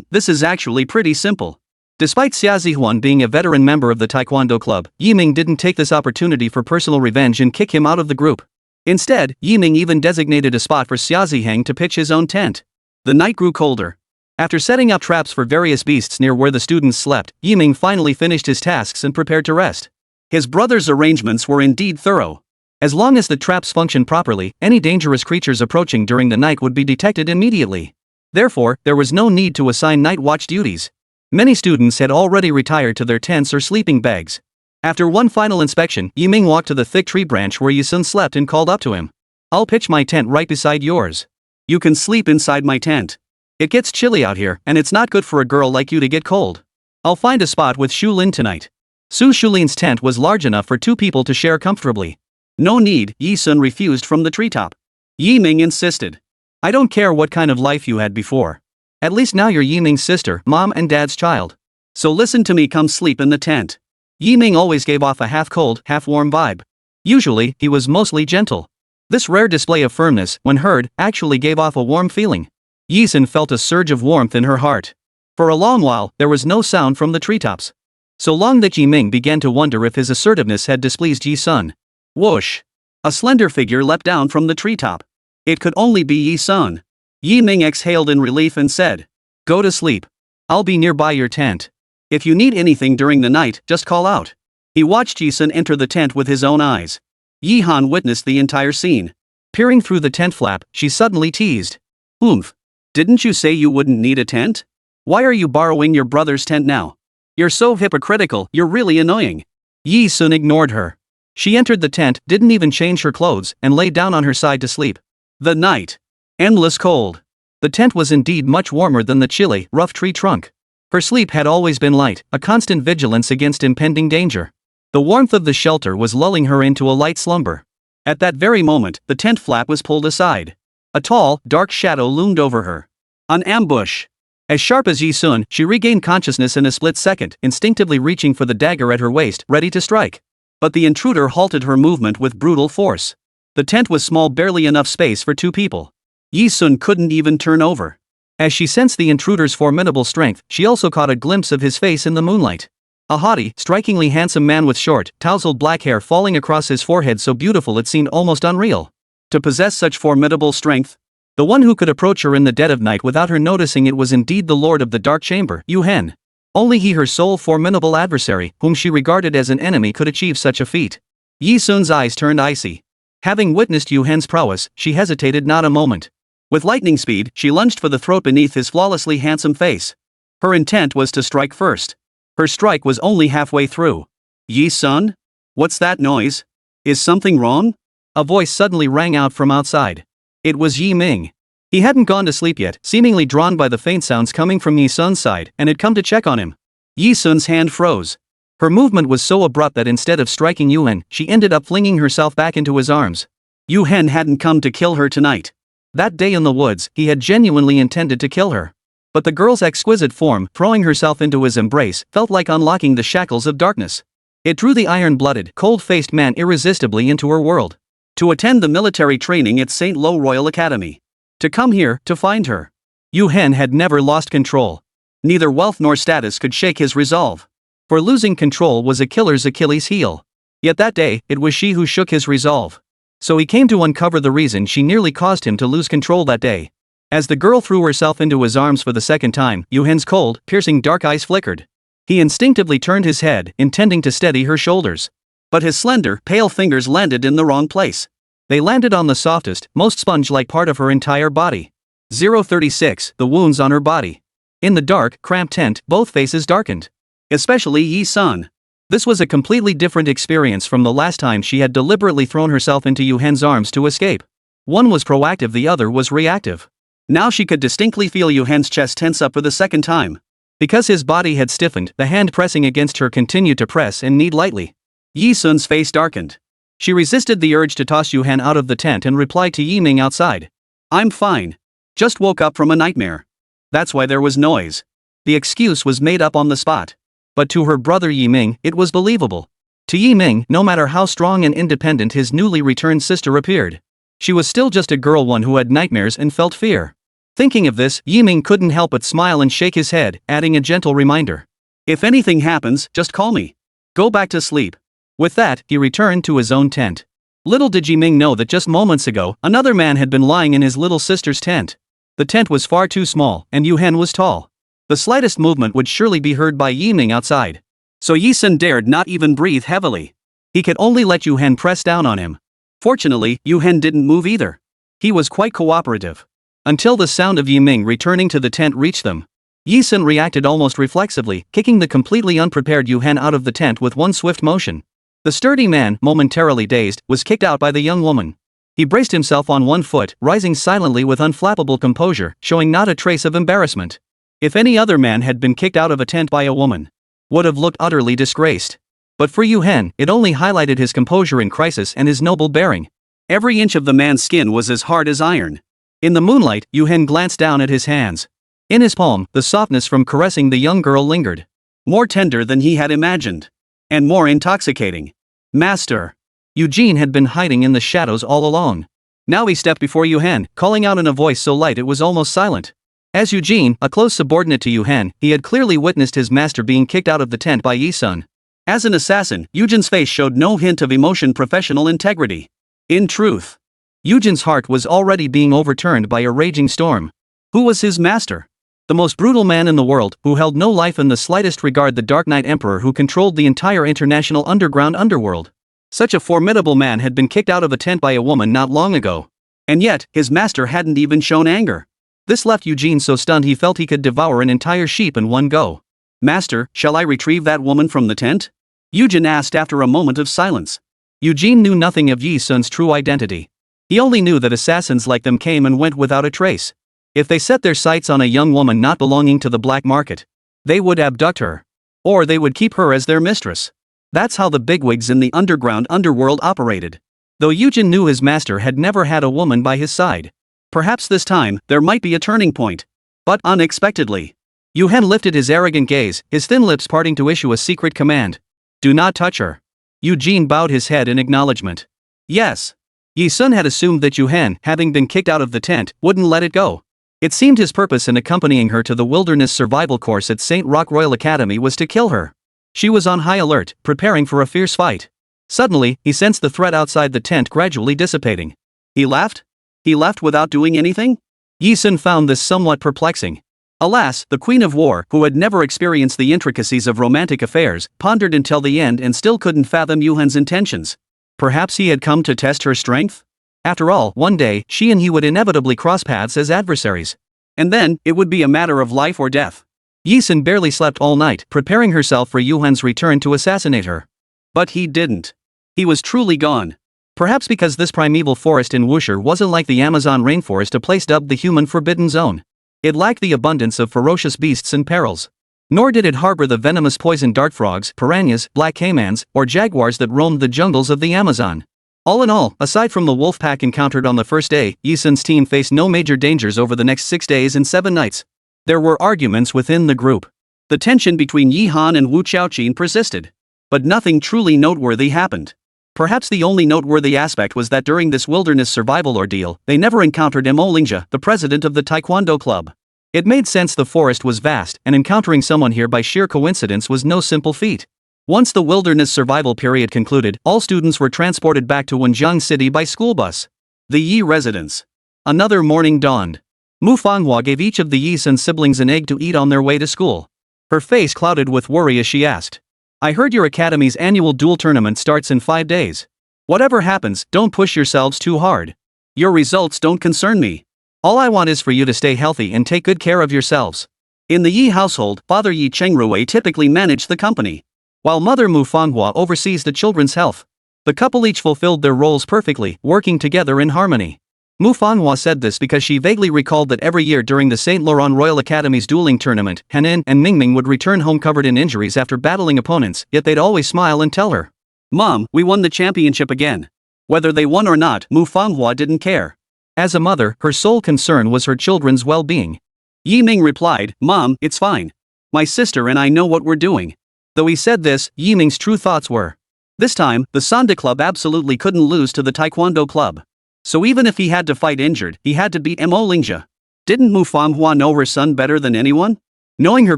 This is actually pretty simple. Despite Xia Zihuan being a veteran member of the Taekwondo Club, Yi Ming didn't take this opportunity for personal revenge and kick him out of the group. Instead, Yi Ming even designated a spot for Xia Ziheng to pitch his own tent. The night grew colder. After setting up traps for various beasts near where the students slept, Yi Ming finally finished his tasks and prepared to rest. His brother's arrangements were indeed thorough. As long as the traps functioned properly, any dangerous creatures approaching during the night would be detected immediately. Therefore, there was no need to assign night watch duties. Many students had already retired to their tents or sleeping bags. After one final inspection, Yi Ming walked to the thick tree branch where Yi Sun slept and called up to him. I'll pitch my tent right beside yours. You can sleep inside my tent. It gets chilly out here, and it's not good for a girl like you to get cold. I'll find a spot with Shu Lin tonight. Su Shulin's tent was large enough for two people to share comfortably. No need, Yi Sun refused from the treetop. Yi Ming insisted. I don't care what kind of life you had before. At least now you're Yi Ming's sister, mom and dad's child. So listen to me, come sleep in the tent. Yi Ming always gave off a half-cold, half-warm vibe. Usually, he was mostly gentle. This rare display of firmness, when heard, actually gave off a warm feeling. Yi Sun felt a surge of warmth in her heart. For a long while, there was no sound from the treetops. So long that Yi Ming began to wonder if his assertiveness had displeased Yi Sun. Whoosh! A slender figure leapt down from the treetop. It could only be Yi Sun. Yi Ming exhaled in relief and said, Go to sleep. I'll be nearby your tent. If you need anything during the night, just call out. He watched Yi Sun enter the tent with his own eyes. Yi Han witnessed the entire scene. Peering through the tent flap, she suddenly teased. Oomph. Didn't you say you wouldn't need a tent? Why are you borrowing your brother's tent now? You're so hypocritical, you're really annoying. Yi Sun ignored her. She entered the tent, didn't even change her clothes, and lay down on her side to sleep. The night. Endless cold. The tent was indeed much warmer than the chilly, rough tree trunk. Her sleep had always been light, a constant vigilance against impending danger. The warmth of the shelter was lulling her into a light slumber. At that very moment, the tent flap was pulled aside. A tall, dark shadow loomed over her. An ambush. As sharp as Yi Sun, she regained consciousness in a split second, instinctively reaching for the dagger at her waist, ready to strike. But the intruder halted her movement with brutal force. The tent was small, barely enough space for two people. Yi Sun couldn't even turn over. As she sensed the intruder's formidable strength, she also caught a glimpse of his face in the moonlight. A haughty, strikingly handsome man with short, tousled black hair falling across his forehead, so beautiful it seemed almost unreal. To possess such formidable strength, the one who could approach her in the dead of night without her noticing it was indeed the Lord of the Dark Chamber, Yu Hen. Only he, her sole formidable adversary, whom she regarded as an enemy, could achieve such a feat. Yi Sun's eyes turned icy. Having witnessed Yu Hen's prowess, she hesitated not a moment. With lightning speed, she lunged for the throat beneath his flawlessly handsome face. Her intent was to strike first. Her strike was only halfway through. Yi Sun? What's that noise? Is something wrong? A voice suddenly rang out from outside. It was Yi Ming. He hadn't gone to sleep yet, seemingly drawn by the faint sounds coming from Yi Sun's side, and had come to check on him. Yi Sun's hand froze. Her movement was so abrupt that instead of striking Yu Hen, she ended up flinging herself back into his arms. Yu Hen hadn't come to kill her tonight. That day in the woods, he had genuinely intended to kill her. But the girl's exquisite form, throwing herself into his embrace, felt like unlocking the shackles of darkness. It drew the iron-blooded, cold-faced man irresistibly into her world. To attend the military training at St. Lo Royal Academy. To come here, to find her. Yu Hen had never lost control. Neither wealth nor status could shake his resolve. For losing control was a killer's Achilles heel. Yet that day, it was she who shook his resolve. So he came to uncover the reason she nearly caused him to lose control that day. As the girl threw herself into his arms for the second time, Yu Hen's cold, piercing dark eyes flickered. He instinctively turned his head, intending to steady her shoulders. But his slender, pale fingers landed in the wrong place. They landed on the softest, most sponge-like part of her entire body. 036, the wounds on her body. In the dark, cramped tent, both faces darkened. Especially Yi Sun. This was a completely different experience from the last time she had deliberately thrown herself into Yu Hen's arms to escape. One was proactive, the other was reactive. Now she could distinctly feel Yu Hen's chest tense up for the second time. Because his body had stiffened, the hand pressing against her continued to press and knead lightly. Yi Sun's face darkened. She resisted the urge to toss Yu Hen out of the tent and replied to Yi Ming outside. I'm fine. Just woke up from a nightmare. That's why there was noise. The excuse was made up on the spot. But to her brother Yi Ming, it was believable. To Yi Ming, no matter how strong and independent his newly returned sister appeared, she was still just a girl, one who had nightmares and felt fear. Thinking of this, Yi Ming couldn't help but smile and shake his head, adding a gentle reminder. If anything happens, just call me. Go back to sleep. With that, he returned to his own tent. Little did Yi Ming know that just moments ago, another man had been lying in his little sister's tent. The tent was far too small, and Yu Hen was tall. The slightest movement would surely be heard by Yi Ming outside. So Yi Sun dared not even breathe heavily. He could only let Yu Hen press down on him. Fortunately, Yu Hen didn't move either. He was quite cooperative. Until the sound of Yi Ming returning to the tent reached them. Yi Sun reacted almost reflexively, kicking the completely unprepared Yu Hen out of the tent with one swift motion. The sturdy man, momentarily dazed, was kicked out by the young woman. He braced himself on one foot, rising silently with unflappable composure, showing not a trace of embarrassment. If any other man had been kicked out of a tent by a woman, would have looked utterly disgraced. But for Yu Hen, it only highlighted his composure in crisis and his noble bearing. Every inch of the man's skin was as hard as iron. In the moonlight, Yu Hen glanced down at his hands. In his palm, the softness from caressing the young girl lingered. More tender than he had imagined. And more intoxicating. Master. Eugene had been hiding in the shadows all along. Now he stepped before Yu Hen, calling out in a voice so light it was almost silent. As Eugene, a close subordinate to Yu Hen, he had clearly witnessed his master being kicked out of the tent by Yi Sun. As an assassin, Eugene's face showed no hint of emotion, professional integrity. In truth, Eugene's heart was already being overturned by a raging storm. Who was his master? The most brutal man in the world, who held no life in the slightest regard, the Dark Night Emperor who controlled the entire international underworld. Such a formidable man had been kicked out of a tent by a woman not long ago. And yet, his master hadn't even shown anger. This left Eugene so stunned he felt he could devour an entire sheep in one go. Master, shall I retrieve that woman from the tent? Eugene asked after a moment of silence. Eugene knew nothing of Yi Sun's true identity. He only knew that assassins like them came and went without a trace. If they set their sights on a young woman not belonging to the black market, they would abduct her. Or they would keep her as their mistress. That's how the bigwigs in the underworld operated. Though Eugene knew his master had never had a woman by his side. Perhaps this time, there might be a turning point. But unexpectedly, Yu Hen lifted his arrogant gaze, his thin lips parting to issue a secret command. Do not touch her. Eugene bowed his head in acknowledgement. Yes. Yi Sun had assumed that Yu Hen, having been kicked out of the tent, wouldn't let it go. It seemed his purpose in accompanying her to the wilderness survival course at St. Rock Royal Academy was to kill her. She was on high alert, preparing for a fierce fight. Suddenly, he sensed the threat outside the tent gradually dissipating. He laughed? He left without doing anything? Yi Sun found this somewhat perplexing. Alas, the Queen of War, who had never experienced the intricacies of romantic affairs, pondered until the end and still couldn't fathom Yu Hen's intentions. Perhaps he had come to test her strength? After all, one day, she and he would inevitably cross paths as adversaries. And then, it would be a matter of life or death. Yi Sun barely slept all night, preparing herself for Yu Hen's return to assassinate her. But he didn't. He was truly gone. Perhaps because this primeval forest in Wuxia wasn't like the Amazon rainforest, a place dubbed the human forbidden zone. It lacked the abundance of ferocious beasts and perils. Nor did it harbor the venomous poison dart frogs, piranhas, black caimans, or jaguars that roamed the jungles of the Amazon. All in all, aside from the wolf pack encountered on the first day, Yi Sun's team faced no major dangers over the next 6 days and 7 nights. There were arguments within the group. The tension between Yi Han and Wu Xiaoqin persisted. But nothing truly noteworthy happened. Perhaps the only noteworthy aspect was that during this wilderness survival ordeal, they never encountered Mo Lingjia, the president of the Taekwondo club. It made sense the forest was vast, and encountering someone here by sheer coincidence was no simple feat. Once the wilderness survival period concluded, all students were transported back to Wenjiang City by school bus. The Yi residence. Another morning dawned. Mu Fanghua gave each of the Yi Sun siblings an egg to eat on their way to school. Her face clouded with worry as she asked. I heard your academy's annual duel tournament starts in 5 days. Whatever happens, don't push yourselves too hard. Your results don't concern me. All I want is for you to stay healthy and take good care of yourselves. In the Yi household, Father Yi Chengrui typically managed the company, while Mother Mu Fanghua oversees the children's health. The couple each fulfilled their roles perfectly, working together in harmony. Mu Fanghua said this because she vaguely recalled that every year during the St. Laurent Royal Academy's dueling tournament, Hanin and Mingming would return home covered in injuries after battling opponents, yet they'd always smile and tell her, Mom, we won the championship again. Whether they won or not, Mu Fanghua didn't care. As a mother, her sole concern was her children's well-being. Yi Ming replied, Mom, it's fine. My sister and I know what we're doing. Though he said this, Yi Ming's true thoughts were, this time, the Sanda club absolutely couldn't lose to the Taekwondo club. So even if he had to fight injured, he had to beat Mo Lingjia. Didn't Mu Fanghua know her son better than anyone? Knowing her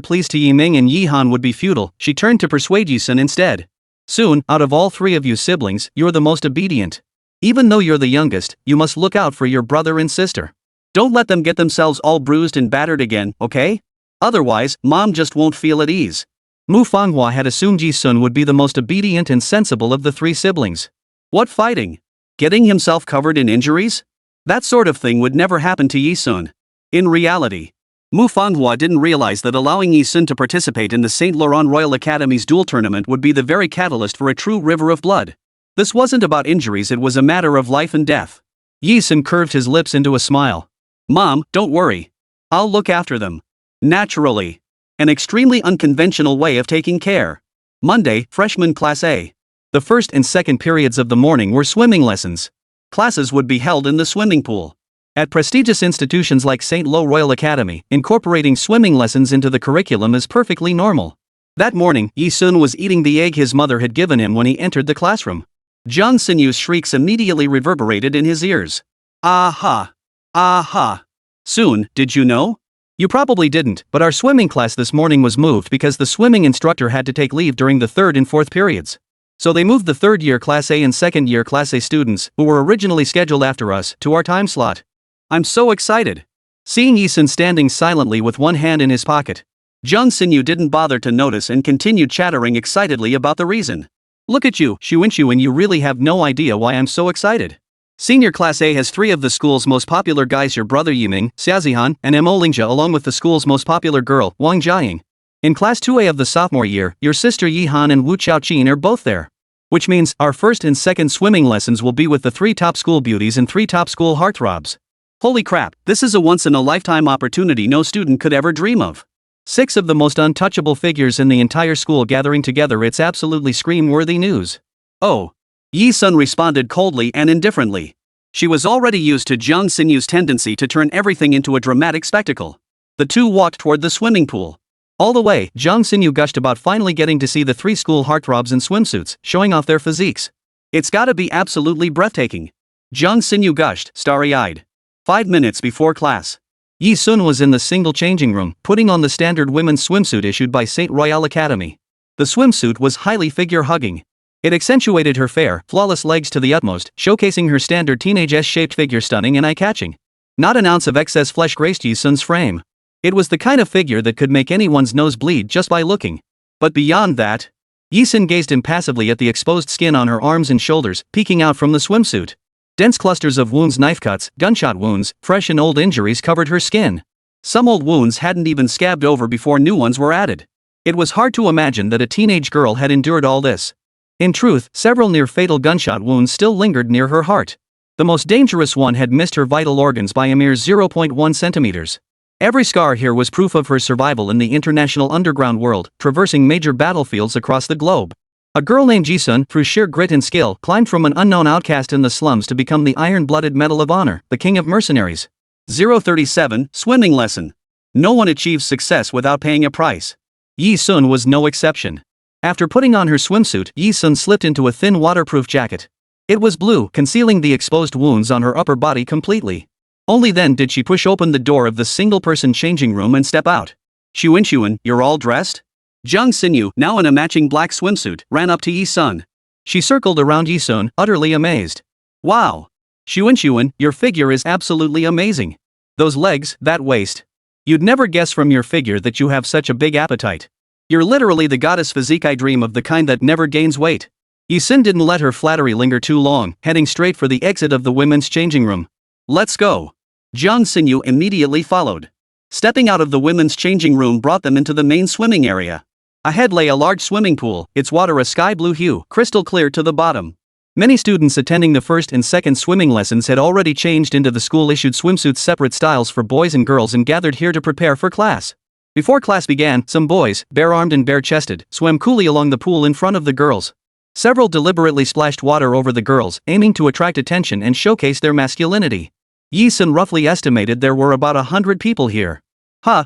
pleas to Yi Ming and Yi Han would be futile, she turned to persuade Yi Sun instead. Soon, out of all 3 of you siblings, you're the most obedient. Even though you're the youngest, you must look out for your brother and sister. Don't let them get themselves all bruised and battered again, okay? Otherwise, Mom just won't feel at ease. Mu Fanghua had assumed Yi Sun would be the most obedient and sensible of the 3 siblings. What fighting? Getting himself covered in injuries? That sort of thing would never happen to Yi Sun. In reality, Mu Fanghua didn't realize that allowing Yi Sun to participate in the St. Laurent Royal Academy's duel tournament would be the very catalyst for a true river of blood. This wasn't about injuries, it was a matter of life and death. Yi Sun curved his lips into a smile. Mom, don't worry. I'll look after them. Naturally. An extremely unconventional way of taking care. Monday, Freshman Class A. The first and second periods of the morning were swimming lessons. Classes would be held in the swimming pool. At prestigious institutions like St. Lo Royal Academy, incorporating swimming lessons into the curriculum is perfectly normal. That morning, Yi Sun was eating the egg his mother had given him when he entered the classroom. Jiang Sinyu's shrieks immediately reverberated in his ears. Aha! Aha! Soon, did you know? You probably didn't, but our swimming class this morning was moved because the swimming instructor had to take leave during the 3rd and 4th periods. So they moved the 3rd-year Class A and 2nd-year Class A students, who were originally scheduled after us, to our time slot. I'm so excited. Seeing Yi Sun standing silently with one hand in his pocket, Jiang Sinyu didn't bother to notice and continued chattering excitedly about the reason. Look at you, Xuanxu, and you really have no idea why I'm so excited. Senior Class A has 3 of the school's most popular guys: your brother Yiming, Xiaozihan, and Mo Lingjia, along with the school's most popular girl, Wang Jiaying. In Class 2A of the sophomore year, your sister Yi Han and Wu Chaoqin are both there. Which means, our first and second swimming lessons will be with the 3 top school beauties and 3 top school heartthrobs. Holy crap, this is a once-in-a-lifetime opportunity no student could ever dream of. 6 of the most untouchable figures in the entire school gathering together. It's absolutely scream-worthy news. Oh. Yi Sun responded coldly and indifferently. She was already used to Jiang Xinyu's tendency to turn everything into a dramatic spectacle. The two walked toward the swimming pool. All the way, Jiang Xinyu gushed about finally getting to see the 3 school heartthrobs in swimsuits, showing off their physiques. It's gotta be absolutely breathtaking. Jiang Xinyu gushed, starry-eyed. 5 minutes before class. Yi Sun was in the single changing room, putting on the standard women's swimsuit issued by St. Royal Academy. The swimsuit was highly figure-hugging. It accentuated her fair, flawless legs to the utmost, showcasing her standard teenage S-shaped figure, stunning and eye-catching. Not an ounce of excess flesh graced Yi Sun's frame. It was the kind of figure that could make anyone's nose bleed just by looking. But beyond that, Yi Sun gazed impassively at the exposed skin on her arms and shoulders, peeking out from the swimsuit. Dense clusters of wounds, knife cuts, gunshot wounds, fresh and old injuries covered her skin. Some old wounds hadn't even scabbed over before new ones were added. It was hard to imagine that a teenage girl had endured all this. In truth, several near-fatal gunshot wounds still lingered near her heart. The most dangerous one had missed her vital organs by a mere 0.1 centimeters. Every scar here was proof of her survival in the international underground world, traversing major battlefields across the globe. A girl named Ji Sun, through sheer grit and skill, climbed from an unknown outcast in the slums to become the iron-blooded Medal of Honor, the king of mercenaries. 037, Swimming Lesson. No one achieves success without paying a price. Yi Sun was no exception. After putting on her swimsuit, Yi Sun slipped into a thin waterproof jacket. It was blue, concealing the exposed wounds on her upper body completely. Only then did she push open the door of the single-person changing room and step out. Xunxun, you're all dressed? Jiang Xinyu, now in a matching black swimsuit, ran up to Yi Sun. She circled around Yi Sun, utterly amazed. Wow! Xunxun, your figure is absolutely amazing. Those legs, that waist. You'd never guess from your figure that you have such a big appetite. You're literally the goddess physique I dream of, the kind that never gains weight. Yi Sun didn't let her flattery linger too long, heading straight for the exit of the women's changing room. Let's go. Jiang Xinyu immediately followed. Stepping out of the women's changing room brought them into the main swimming area. Ahead lay a large swimming pool, its water a sky blue hue, crystal clear to the bottom. Many students attending the first and second swimming lessons had already changed into the school-issued swimsuits, separate styles for boys and girls, and gathered here to prepare for class. Before class began, some boys, bare-armed and bare-chested, swam coolly along the pool in front of the girls. Several deliberately splashed water over the girls, aiming to attract attention and showcase their masculinity. Yi Sun roughly estimated there were about 100 people here.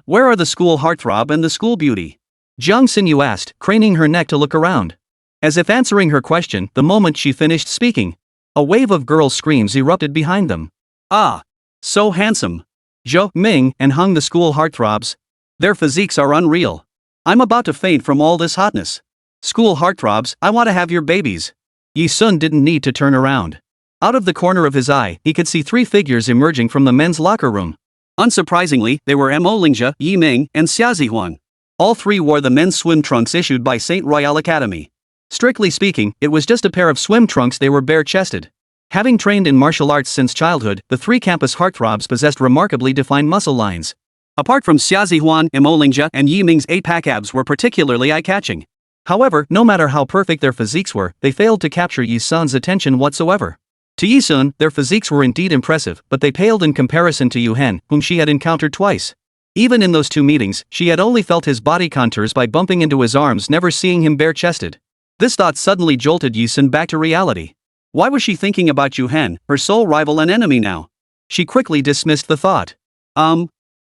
Where are the school heartthrob and the school beauty? Jiang Xinyu asked, craning her neck to look around. As if answering her question, the moment she finished speaking, a wave of girls' screams erupted behind them. Ah! So handsome! Zhou, Ming, and Hung, the school heartthrobs. Their physiques are unreal. I'm about to faint from all this hotness. School heartthrobs, I want to have your babies. Yi Sun didn't need to turn around. Out of the corner of his eye, he could see 3 figures emerging from the men's locker room. Unsurprisingly, they were Mo Lingjia, Yi Ming, and Xiaozihan. All 3 wore the men's swim trunks issued by St. Royal Academy. Strictly speaking, it was just a pair of swim trunks. They were bare-chested. Having trained in martial arts since childhood, the 3 campus heartthrobs possessed remarkably defined muscle lines. Apart from Xiaozihan, Mo Lingjia, and Yi Ming's 8-pack abs were particularly eye-catching. However, no matter how perfect their physiques were, they failed to capture Yi Sun's attention whatsoever. To Yi Sun, their physiques were indeed impressive, but they paled in comparison to Yu Hen, whom she had encountered twice. Even in those 2 meetings, she had only felt his body contours by bumping into his arms, never seeing him bare-chested. This thought suddenly jolted Yi Sun back to reality. Why was she thinking about Yu Hen, her sole rival and enemy now? She quickly dismissed the thought.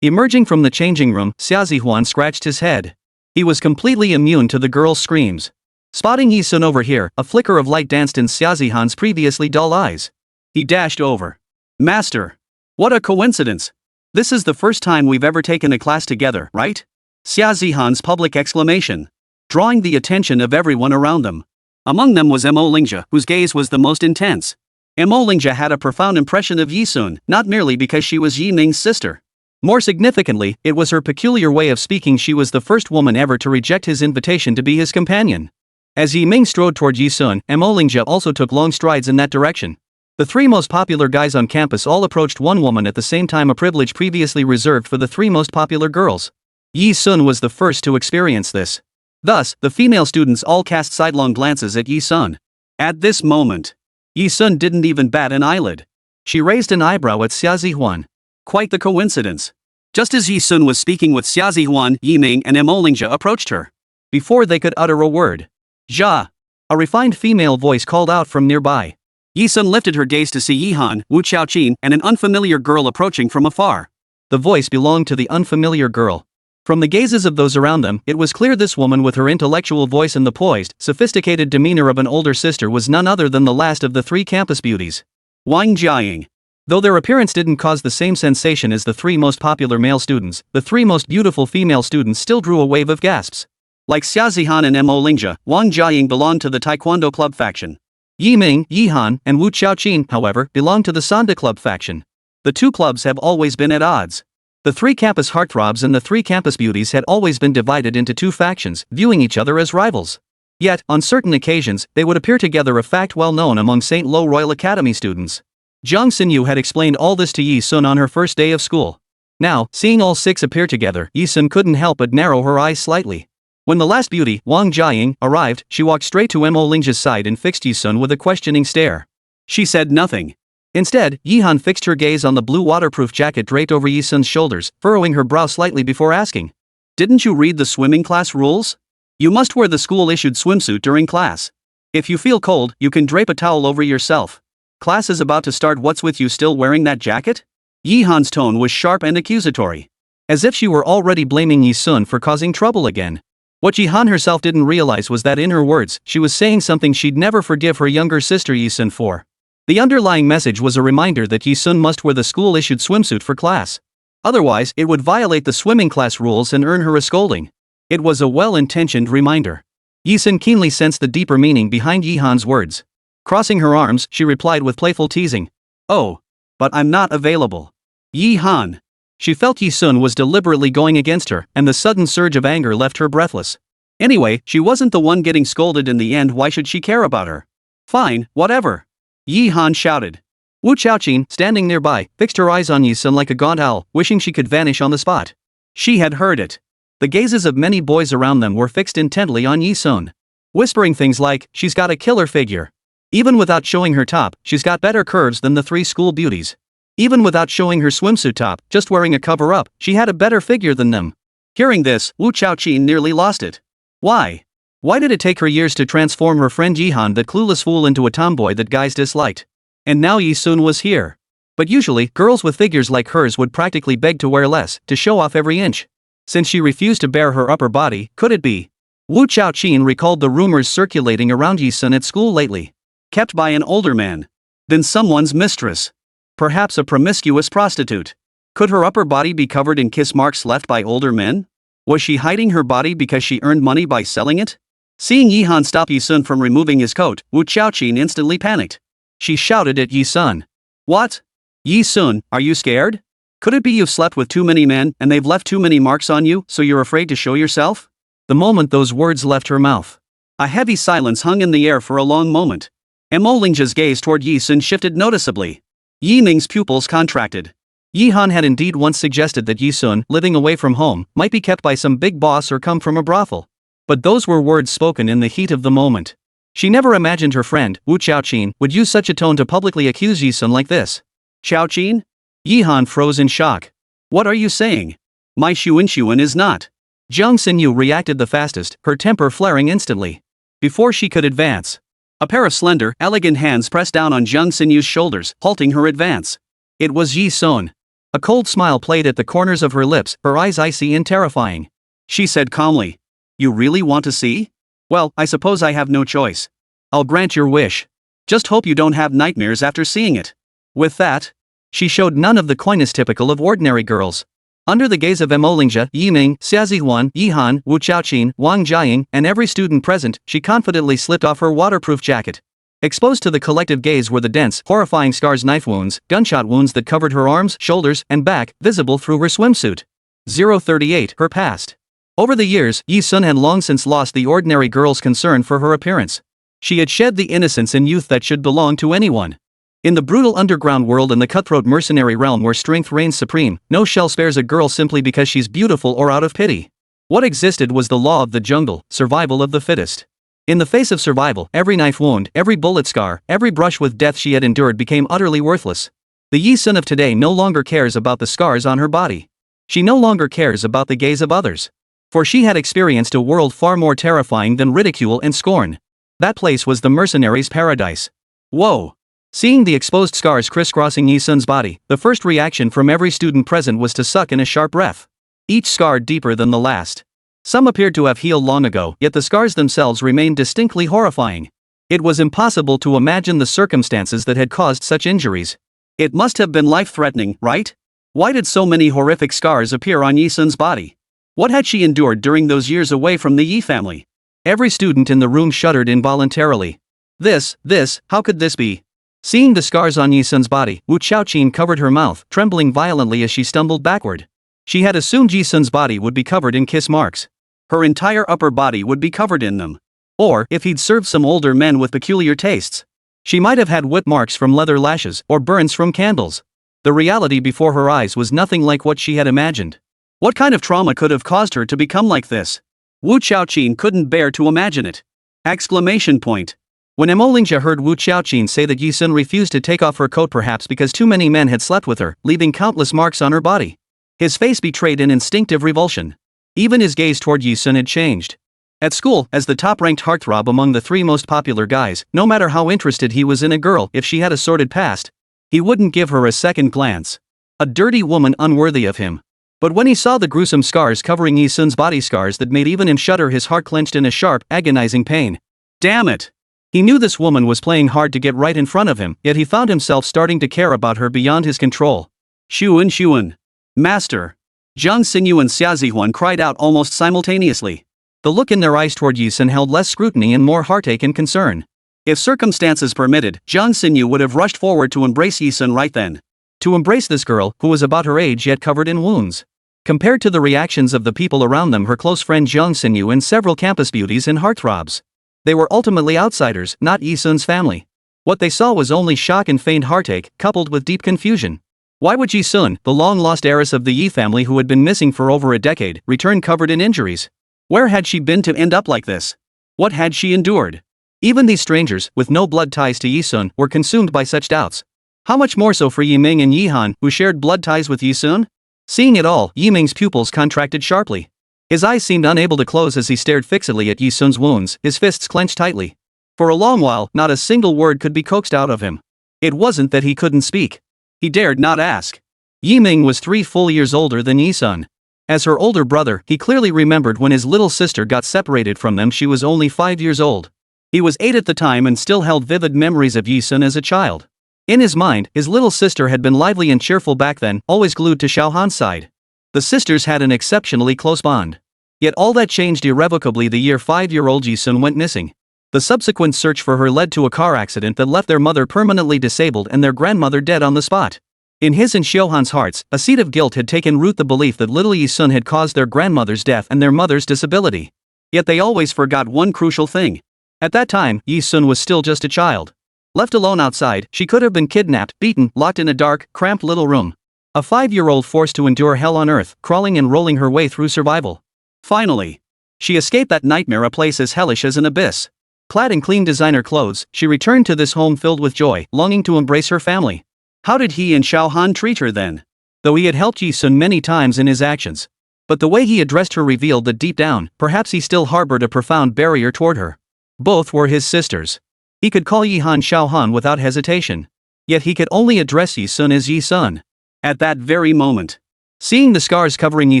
Emerging from the changing room, Xiaozihan scratched his head. He was completely immune to the girls' screams. Spotting Yi Sun over here, a flicker of light danced in Xiaozihan's previously dull eyes. He dashed over. Master! What a coincidence! This is the first time we've ever taken a class together, right? Xiaozihan's public exclamation, drawing the attention of everyone around them. Among them was Mo Lingjia, whose gaze was the most intense. Mo Lingjia had a profound impression of Yi Sun, not merely because she was Yi Ming's sister. More significantly, it was her peculiar way of speaking. She was the first woman ever to reject his invitation to be his companion. As Yi Ming strode toward Yi Sun, Mo Lingjia also took long strides in that direction. The three most popular guys on campus all approached one woman at the same time, a privilege previously reserved for the three most popular girls. Yi Sun was the first to experience this. Thus, the female students all cast sidelong glances at Yi Sun. At this moment, Yi Sun didn't even bat an eyelid. She raised an eyebrow at Xia Zihuan. Quite the coincidence. Just as Yi Sun was speaking with Xia Zihuan, Yi Ming and Mo Lingjia approached her. Before they could utter a word, "Jia!" a refined female voice called out from nearby. Yi Sun lifted her gaze to see Yi Han, Wu Qiaoqin, and an unfamiliar girl approaching from afar. The voice belonged to the unfamiliar girl. From the gazes of those around them, it was clear this woman with her intellectual voice and the poised, sophisticated demeanor of an older sister was none other than the last of the three campus beauties. Wang Jiaying. Though their appearance didn't cause the same sensation as the three most popular male students, the three most beautiful female students still drew a wave of gasps. Like Xia Zihan and Mo Lingjia, Wang Jiaying belonged to the Taekwondo Club faction. Yi Ming, Yi Han, and Wu Qiaoqin, however, belonged to the Sanda Club faction. The two clubs have always been at odds. The three campus heartthrobs and the three campus beauties had always been divided into two factions, viewing each other as rivals. Yet, on certain occasions, they would appear together, a fact well known among St. Lo Royal Academy students. Jiang Xinyu had explained all this to Yi Sun on her first day of school. Now, seeing all six appear together, Yi Sun couldn't help but narrow her eyes slightly. When the last beauty, Wang Jiaying, arrived, she walked straight to Mo Lingjia's side and fixed Yi Sun with a questioning stare. She said nothing. Instead, Yi Han fixed her gaze on the blue waterproof jacket draped over Yi Sun's shoulders, furrowing her brow slightly before asking, "Didn't you read the swimming class rules? You must wear the school-issued swimsuit during class. If you feel cold, you can drape a towel over yourself. Class is about to start. What's with you still wearing that jacket?" Yi Han's tone was sharp and accusatory. As if she were already blaming Yi Sun for causing trouble again. What Yi Han herself didn't realize was that in her words, she was saying something she'd never forgive her younger sister Yi Sun for. The underlying message was a reminder that Yi Sun must wear the school-issued swimsuit for class. Otherwise, it would violate the swimming class rules and earn her a scolding. It was a well-intentioned reminder. Yi Sun keenly sensed the deeper meaning behind Yi Han's words. Crossing her arms, she replied with playful teasing, "Oh, but I'm not available." Yi Han. She felt Yi Sun was deliberately going against her, and the sudden surge of anger left her breathless. Anyway, she wasn't the one getting scolded in the end. Why should she care about her? Fine, whatever. Yi Han shouted. Wu Qiaoqin, standing nearby, fixed her eyes on Yi Sun like a gaunt owl, wishing she could vanish on the spot. She had heard it. The gazes of many boys around them were fixed intently on Yi Sun. Whispering things like, "She's got a killer figure. Even without showing her top, she's got better curves than the three school beauties. Even without showing her swimsuit top, just wearing a cover-up, she had a better figure than them." Hearing this, Wu Qiaoqin nearly lost it. Why? Why did it take her years to transform her friend Yi Han, that clueless fool, into a tomboy that guys disliked? And now Yi Sun was here. But usually, girls with figures like hers would practically beg to wear less, to show off every inch. Since she refused to bare her upper body, could it be? Wu Qiaoqin recalled the rumors circulating around Yi Sun at school lately. Kept by an older man. Then someone's mistress. Perhaps a promiscuous prostitute. Could her upper body be covered in kiss marks left by older men? Was she hiding her body because she earned money by selling it? Seeing Yi Han stop Yi Sun from removing his coat, Wu Qiaoqin instantly panicked. She shouted at Yi Sun. "What? Yi Sun, are you scared? Could it be you've slept with too many men and they've left too many marks on you, so you're afraid to show yourself?" The moment those words left her mouth, a heavy silence hung in the air for a long moment. Mo Lingjia's gaze toward Yi Sun shifted noticeably. Yi Ming's pupils contracted. Yi Han had indeed once suggested that Yi Sun, living away from home, might be kept by some big boss or come from a brothel. But those were words spoken in the heat of the moment. She never imagined her friend, Wu Qiaoqin, would use such a tone to publicly accuse Yi Sun like this. "Qiaoqin?" Yi Han froze in shock. "What are you saying? My Xunxun is not." Jiang Xinyu reacted the fastest, her temper flaring instantly. Before she could advance, a pair of slender, elegant hands pressed down on Jiang Xinyu's shoulders, halting her advance. It was Yi Sun. A cold smile played at the corners of her lips, her eyes icy and terrifying. She said calmly, "You really want to see? Well, I suppose I have no choice. I'll grant your wish. Just hope you don't have nightmares after seeing it." With that, she showed none of the coyness typical of ordinary girls. Under the gaze of Mo Lingjia, Yi Ming, Xia Zihuan, Yi Han, Wu Qiaoqin, Wang Jiaying, and every student present, she confidently slipped off her waterproof jacket. Exposed to the collective gaze were the dense, horrifying scars, knife wounds, gunshot wounds that covered her arms, shoulders, and back, visible through her swimsuit. 038 Her past. Over the years, Yi Sun had long since lost the ordinary girl's concern for her appearance. She had shed the innocence and youth that should belong to anyone. In the brutal underground world and the cutthroat mercenary realm where strength reigns supreme, no shell spares a girl simply because she's beautiful or out of pity. What existed was the law of the jungle, survival of the fittest. In the face of survival, every knife wound, every bullet scar, every brush with death she had endured became utterly worthless. The Yi Sun of today no longer cares about the scars on her body. She no longer cares about the gaze of others. For she had experienced a world far more terrifying than ridicule and scorn. That place was the mercenary's paradise. Whoa! Seeing the exposed scars crisscrossing Yi Sun's body, the first reaction from every student present was to suck in a sharp breath. Each scar deeper than the last. Some appeared to have healed long ago, yet the scars themselves remained distinctly horrifying. It was impossible to imagine the circumstances that had caused such injuries. It must have been life-threatening, right? Why did so many horrific scars appear on Yi Sun's body? What had she endured during those years away from the Yi family? Every student in the room shuddered involuntarily. How could this be? Seeing the scars on Yi Sun's body, Wu Xiaoqin covered her mouth, trembling violently as she stumbled backward. She had assumed Yi Sun's body would be covered in kiss marks. Her entire upper body would be covered in them. Or, if he'd served some older men with peculiar tastes, she might have had whip marks from leather lashes or burns from candles. The reality before her eyes was nothing like what she had imagined. What kind of trauma could have caused her to become like this? Wu Xiaoqin couldn't bear to imagine it. Exclamation point. When Emolingja heard Wu Xiaoqin say that Yi Sun refused to take off her coat perhaps because too many men had slept with her, leaving countless marks on her body, his face betrayed an instinctive revulsion. Even his gaze toward Yi Sun had changed. At school, as the top-ranked heartthrob among the three most popular guys, no matter how interested he was in a girl, if she had a sordid past, he wouldn't give her a second glance. A dirty woman unworthy of him. But when he saw the gruesome scars covering Yi Sun's body, scars that made even him shudder, his heart clenched in a sharp, agonizing pain. Damn it! He knew this woman was playing hard to get right in front of him, yet he found himself starting to care about her beyond his control. Xunxun. Master. Jiang Xinyu and Xia Zihuan cried out almost simultaneously. The look in their eyes toward Yi Sun held less scrutiny and more heartache and concern. If circumstances permitted, Jiang Xinyu would have rushed forward to embrace Yi Sun right then. To embrace this girl, who was about her age yet covered in wounds. Compared to the reactions of the people around them, her close friend Jiang Xinyu and several campus beauties and heartthrobs. They were ultimately outsiders, not Yi Sun's family. What they saw was only shock and feigned heartache, coupled with deep confusion. Why would Yi Sun, the long-lost heiress of the Yi family who had been missing for over a decade, return covered in injuries? Where had she been to end up like this? What had she endured? Even these strangers, with no blood ties to Yi Sun, were consumed by such doubts. How much more so for Yi Ming and Yi Han, who shared blood ties with Yi Sun? Seeing it all, Yi Ming's pupils contracted sharply. His eyes seemed unable to close as he stared fixedly at Yi Sun's wounds, his fists clenched tightly. For a long while, not a single word could be coaxed out of him. It wasn't that he couldn't speak. He dared not ask. Yi Ming was 3 full years older than Yi Sun. As her older brother, he clearly remembered when his little sister got separated from them. She was only 5 years old. He was 8 at the time and still held vivid memories of Yi Sun as a child. In his mind, his little sister had been lively and cheerful back then, always glued to Xiao Han's side. The sisters had an exceptionally close bond. Yet all that changed irrevocably the year 5-year-old Yi Sun went missing. The subsequent search for her led to a car accident that left their mother permanently disabled and their grandmother dead on the spot. In his and Xiaohan's hearts, a seed of guilt had taken root, the belief that little Yi Sun had caused their grandmother's death and their mother's disability. Yet they always forgot one crucial thing. At that time, Yi Sun was still just a child. Left alone outside, she could have been kidnapped, beaten, locked in a dark, cramped little room. A 5-year-old forced to endure hell on earth, crawling and rolling her way through survival. Finally, she escaped that nightmare, a place as hellish as an abyss. Clad in clean designer clothes, she returned to this home filled with joy, longing to embrace her family. How did he and Xiao Han treat her then? Though he had helped Yi Sun many times in his actions. But the way he addressed her revealed that deep down, perhaps he still harbored a profound barrier toward her. Both were his sisters. He could call Yi Han Xiao Han without hesitation. Yet he could only address Yi Sun as Yi Sun. At that very moment. Seeing the scars covering Yi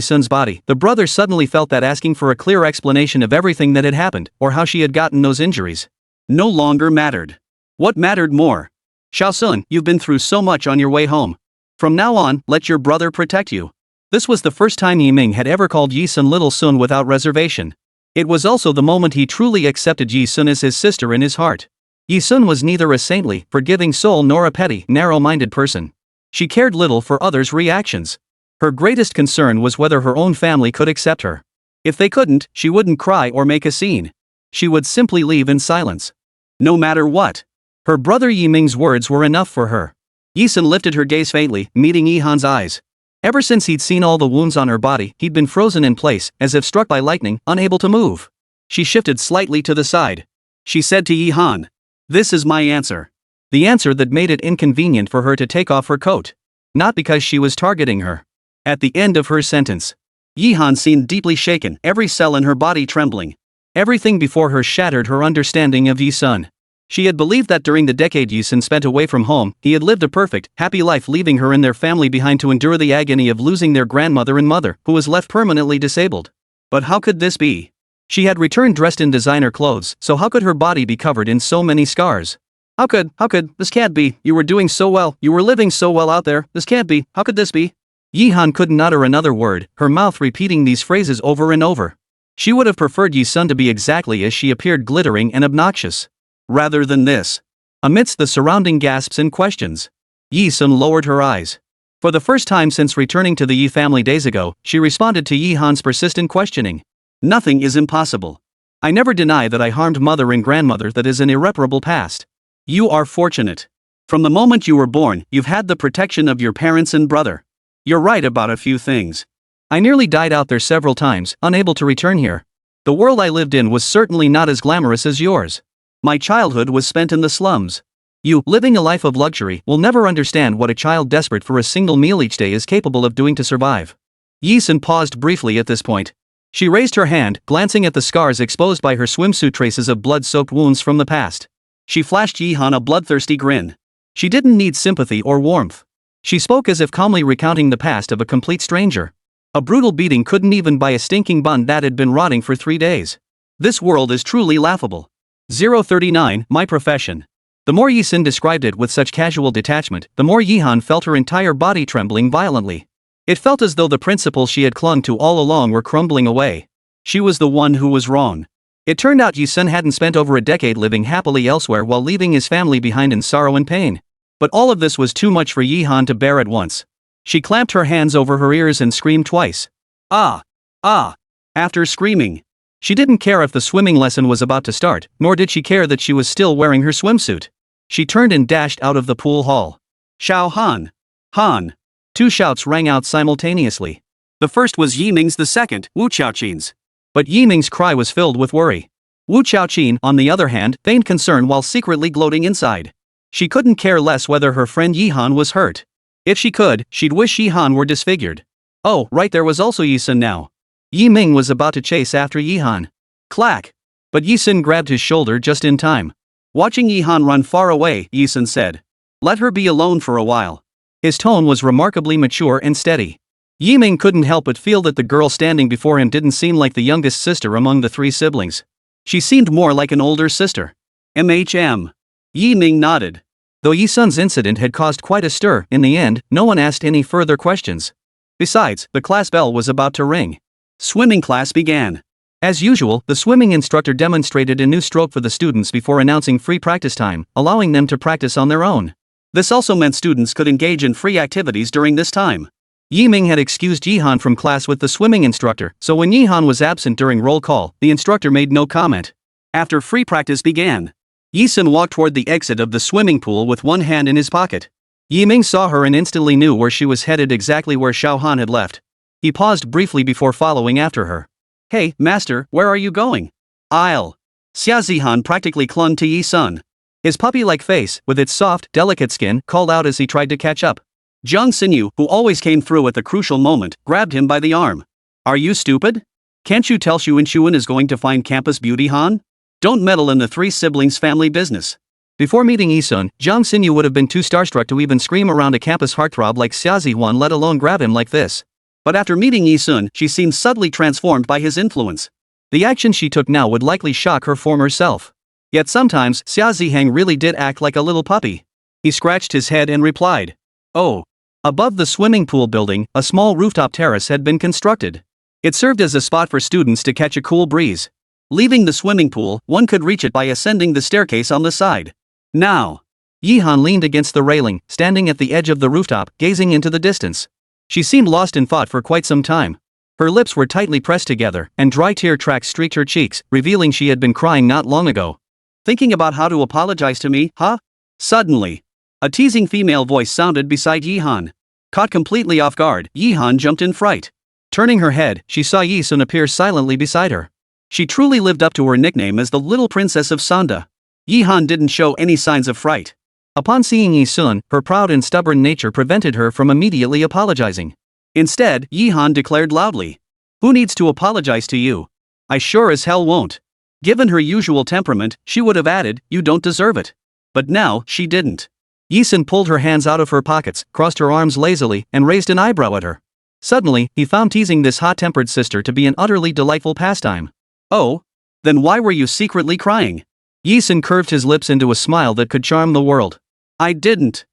Sun's body, the brother suddenly felt that asking for a clear explanation of everything that had happened, or how she had gotten those injuries, no longer mattered. What mattered more? Xiao Sun, you've been through so much on your way home. From now on, let your brother protect you. This was the first time Yi Ming had ever called Yi Sun Little Sun without reservation. It was also the moment he truly accepted Yi Sun as his sister in his heart. Yi Sun was neither a saintly, forgiving soul nor a petty, narrow-minded person. She cared little for others' reactions. Her greatest concern was whether her own family could accept her. If they couldn't, she wouldn't cry or make a scene. She would simply leave in silence. No matter what. Her brother Yi Ming's words were enough for her. Yi-sun lifted her gaze faintly, meeting Yi Han's eyes. Ever since he'd seen all the wounds on her body, he'd been frozen in place, as if struck by lightning, unable to move. She shifted slightly to the side. She said to Yi Han, "This is my answer." The answer that made it inconvenient for her to take off her coat. Not because she was targeting her. At the end of her sentence, Yi Han seemed deeply shaken, every cell in her body trembling. Everything before her shattered her understanding of Yi-sun. She had believed that during the decade Yi-sun spent away from home, he had lived a perfect, happy life, leaving her and their family behind to endure the agony of losing their grandmother and mother, who was left permanently disabled. But how could this be? She had returned dressed in designer clothes, so how could her body be covered in so many scars? How could, this can't be, you were doing so well, you were living so well out there, this can't be, how could this be? Yi Han couldn't utter another word, her mouth repeating these phrases over and over. She would have preferred Yi-sun to be exactly as she appeared, glittering and obnoxious. Rather than this. Amidst the surrounding gasps and questions, Yi-sun lowered her eyes. For the first time since returning to the Yi family days ago, she responded to Yi Han's persistent questioning. Nothing is impossible. I never deny that I harmed mother and grandmother, that is an irreparable past. You are fortunate. From the moment you were born, you've had the protection of your parents and brother. You're right about a few things. I nearly died out there several times, unable to return here. The world I lived in was certainly not as glamorous as yours. My childhood was spent in the slums. You, living a life of luxury, will never understand what a child desperate for a single meal each day is capable of doing to survive. Yi-sun paused briefly at this point. She raised her hand, glancing at the scars exposed by her swimsuit, traces of blood-soaked wounds from the past. She flashed Yi Han a bloodthirsty grin. She didn't need sympathy or warmth. She spoke as if calmly recounting the past of a complete stranger. A brutal beating couldn't even buy a stinking bun that had been rotting for 3 days. This world is truly laughable. 039, my profession. The more Yi-sun described it with such casual detachment, the more Yi Han felt her entire body trembling violently. It felt as though the principles she had clung to all along were crumbling away. She was the one who was wrong. It turned out Yi-sun hadn't spent over a decade living happily elsewhere while leaving his family behind in sorrow and pain. But all of this was too much for Yi Han to bear at once. She clamped her hands over her ears and screamed twice. Ah! Ah! After screaming, she didn't care if the swimming lesson was about to start, nor did she care that she was still wearing her swimsuit. She turned and dashed out of the pool hall. Xiao Han! Han! 2 shouts rang out simultaneously. The first was Yi Ming's, the second, Wu Qiaoqin's. But Yi Ming's cry was filled with worry. Wu Qiaoqin, on the other hand, feigned concern while secretly gloating inside. She couldn't care less whether her friend Yi Han was hurt. If she could, she'd wish Yi Han were disfigured. Oh, right, there was also Yi-sun now. Yi Ming was about to chase after Yi Han. Clack! But Yi-sun grabbed his shoulder just in time. Watching Yi Han run far away, Yi-sun said, "Let her be alone for a while." His tone was remarkably mature and steady. Yi Ming couldn't help but feel that the girl standing before him didn't seem like the youngest sister among the 3 siblings. She seemed more like an older sister. MHM. Yi Ming nodded. Though Yi-sun's incident had caused quite a stir, in the end, no one asked any further questions. Besides, the class bell was about to ring. Swimming class began. As usual, the swimming instructor demonstrated a new stroke for the students before announcing free practice time, allowing them to practice on their own. This also meant students could engage in free activities during this time. Yi Ming had excused Yi Han from class with the swimming instructor, so when Yi Han was absent during roll call, the instructor made no comment. After free practice began, Yi-sun walked toward the exit of the swimming pool with one hand in his pocket. Yi Ming saw her and instantly knew where she was headed, exactly where Xiao Han had left. He paused briefly before following after her. "Hey, master, where are you going?" "I'll." Xia Zihan practically clung to Yi-sun. His puppy-like face, with its soft, delicate skin, called out as he tried to catch up. Jiang Xinyu, who always came through at the crucial moment, grabbed him by the arm. "Are you stupid? Can't you tell Xunxun is going to find campus beauty, Han? Don't meddle in the 3 siblings' family business." Before meeting Yi-sun, Jiang Xinyu would have been too starstruck to even scream around a campus heartthrob like Xia Zihuan, let alone grab him like this. But after meeting Yi-sun, she seemed subtly transformed by his influence. The action she took now would likely shock her former self. Yet sometimes, Xia Zihang really did act like a little puppy. He scratched his head and replied, "Oh." Above the swimming pool building, a small rooftop terrace had been constructed. It served as a spot for students to catch a cool breeze. Leaving the swimming pool, one could reach it by ascending the staircase on the side. Now, Yi Han leaned against the railing, standing at the edge of the rooftop, gazing into the distance. She seemed lost in thought for quite some time. Her lips were tightly pressed together, and dry tear tracks streaked her cheeks, revealing she had been crying not long ago. "Thinking about how to apologize to me, huh?" Suddenly, a teasing female voice sounded beside Yi Han. Caught completely off guard, Yi Han jumped in fright. Turning her head, she saw Yi Sun appear silently beside her. She truly lived up to her nickname as the Little Princess of Sanda. Yi Han didn't show any signs of fright. Upon seeing Yi Sun, her proud and stubborn nature prevented her from immediately apologizing. Instead, Yi Han declared loudly, "Who needs to apologize to you? I sure as hell won't." Given her usual temperament, she would have added, "You don't deserve it." But now, she didn't. Yi Sun pulled her hands out of her pockets, crossed her arms lazily, and raised an eyebrow at her. Suddenly, he found teasing this hot-tempered sister to be an utterly delightful pastime. "Oh? Then why were you secretly crying?" Yi Sun curved his lips into a smile that could charm the world. I didn't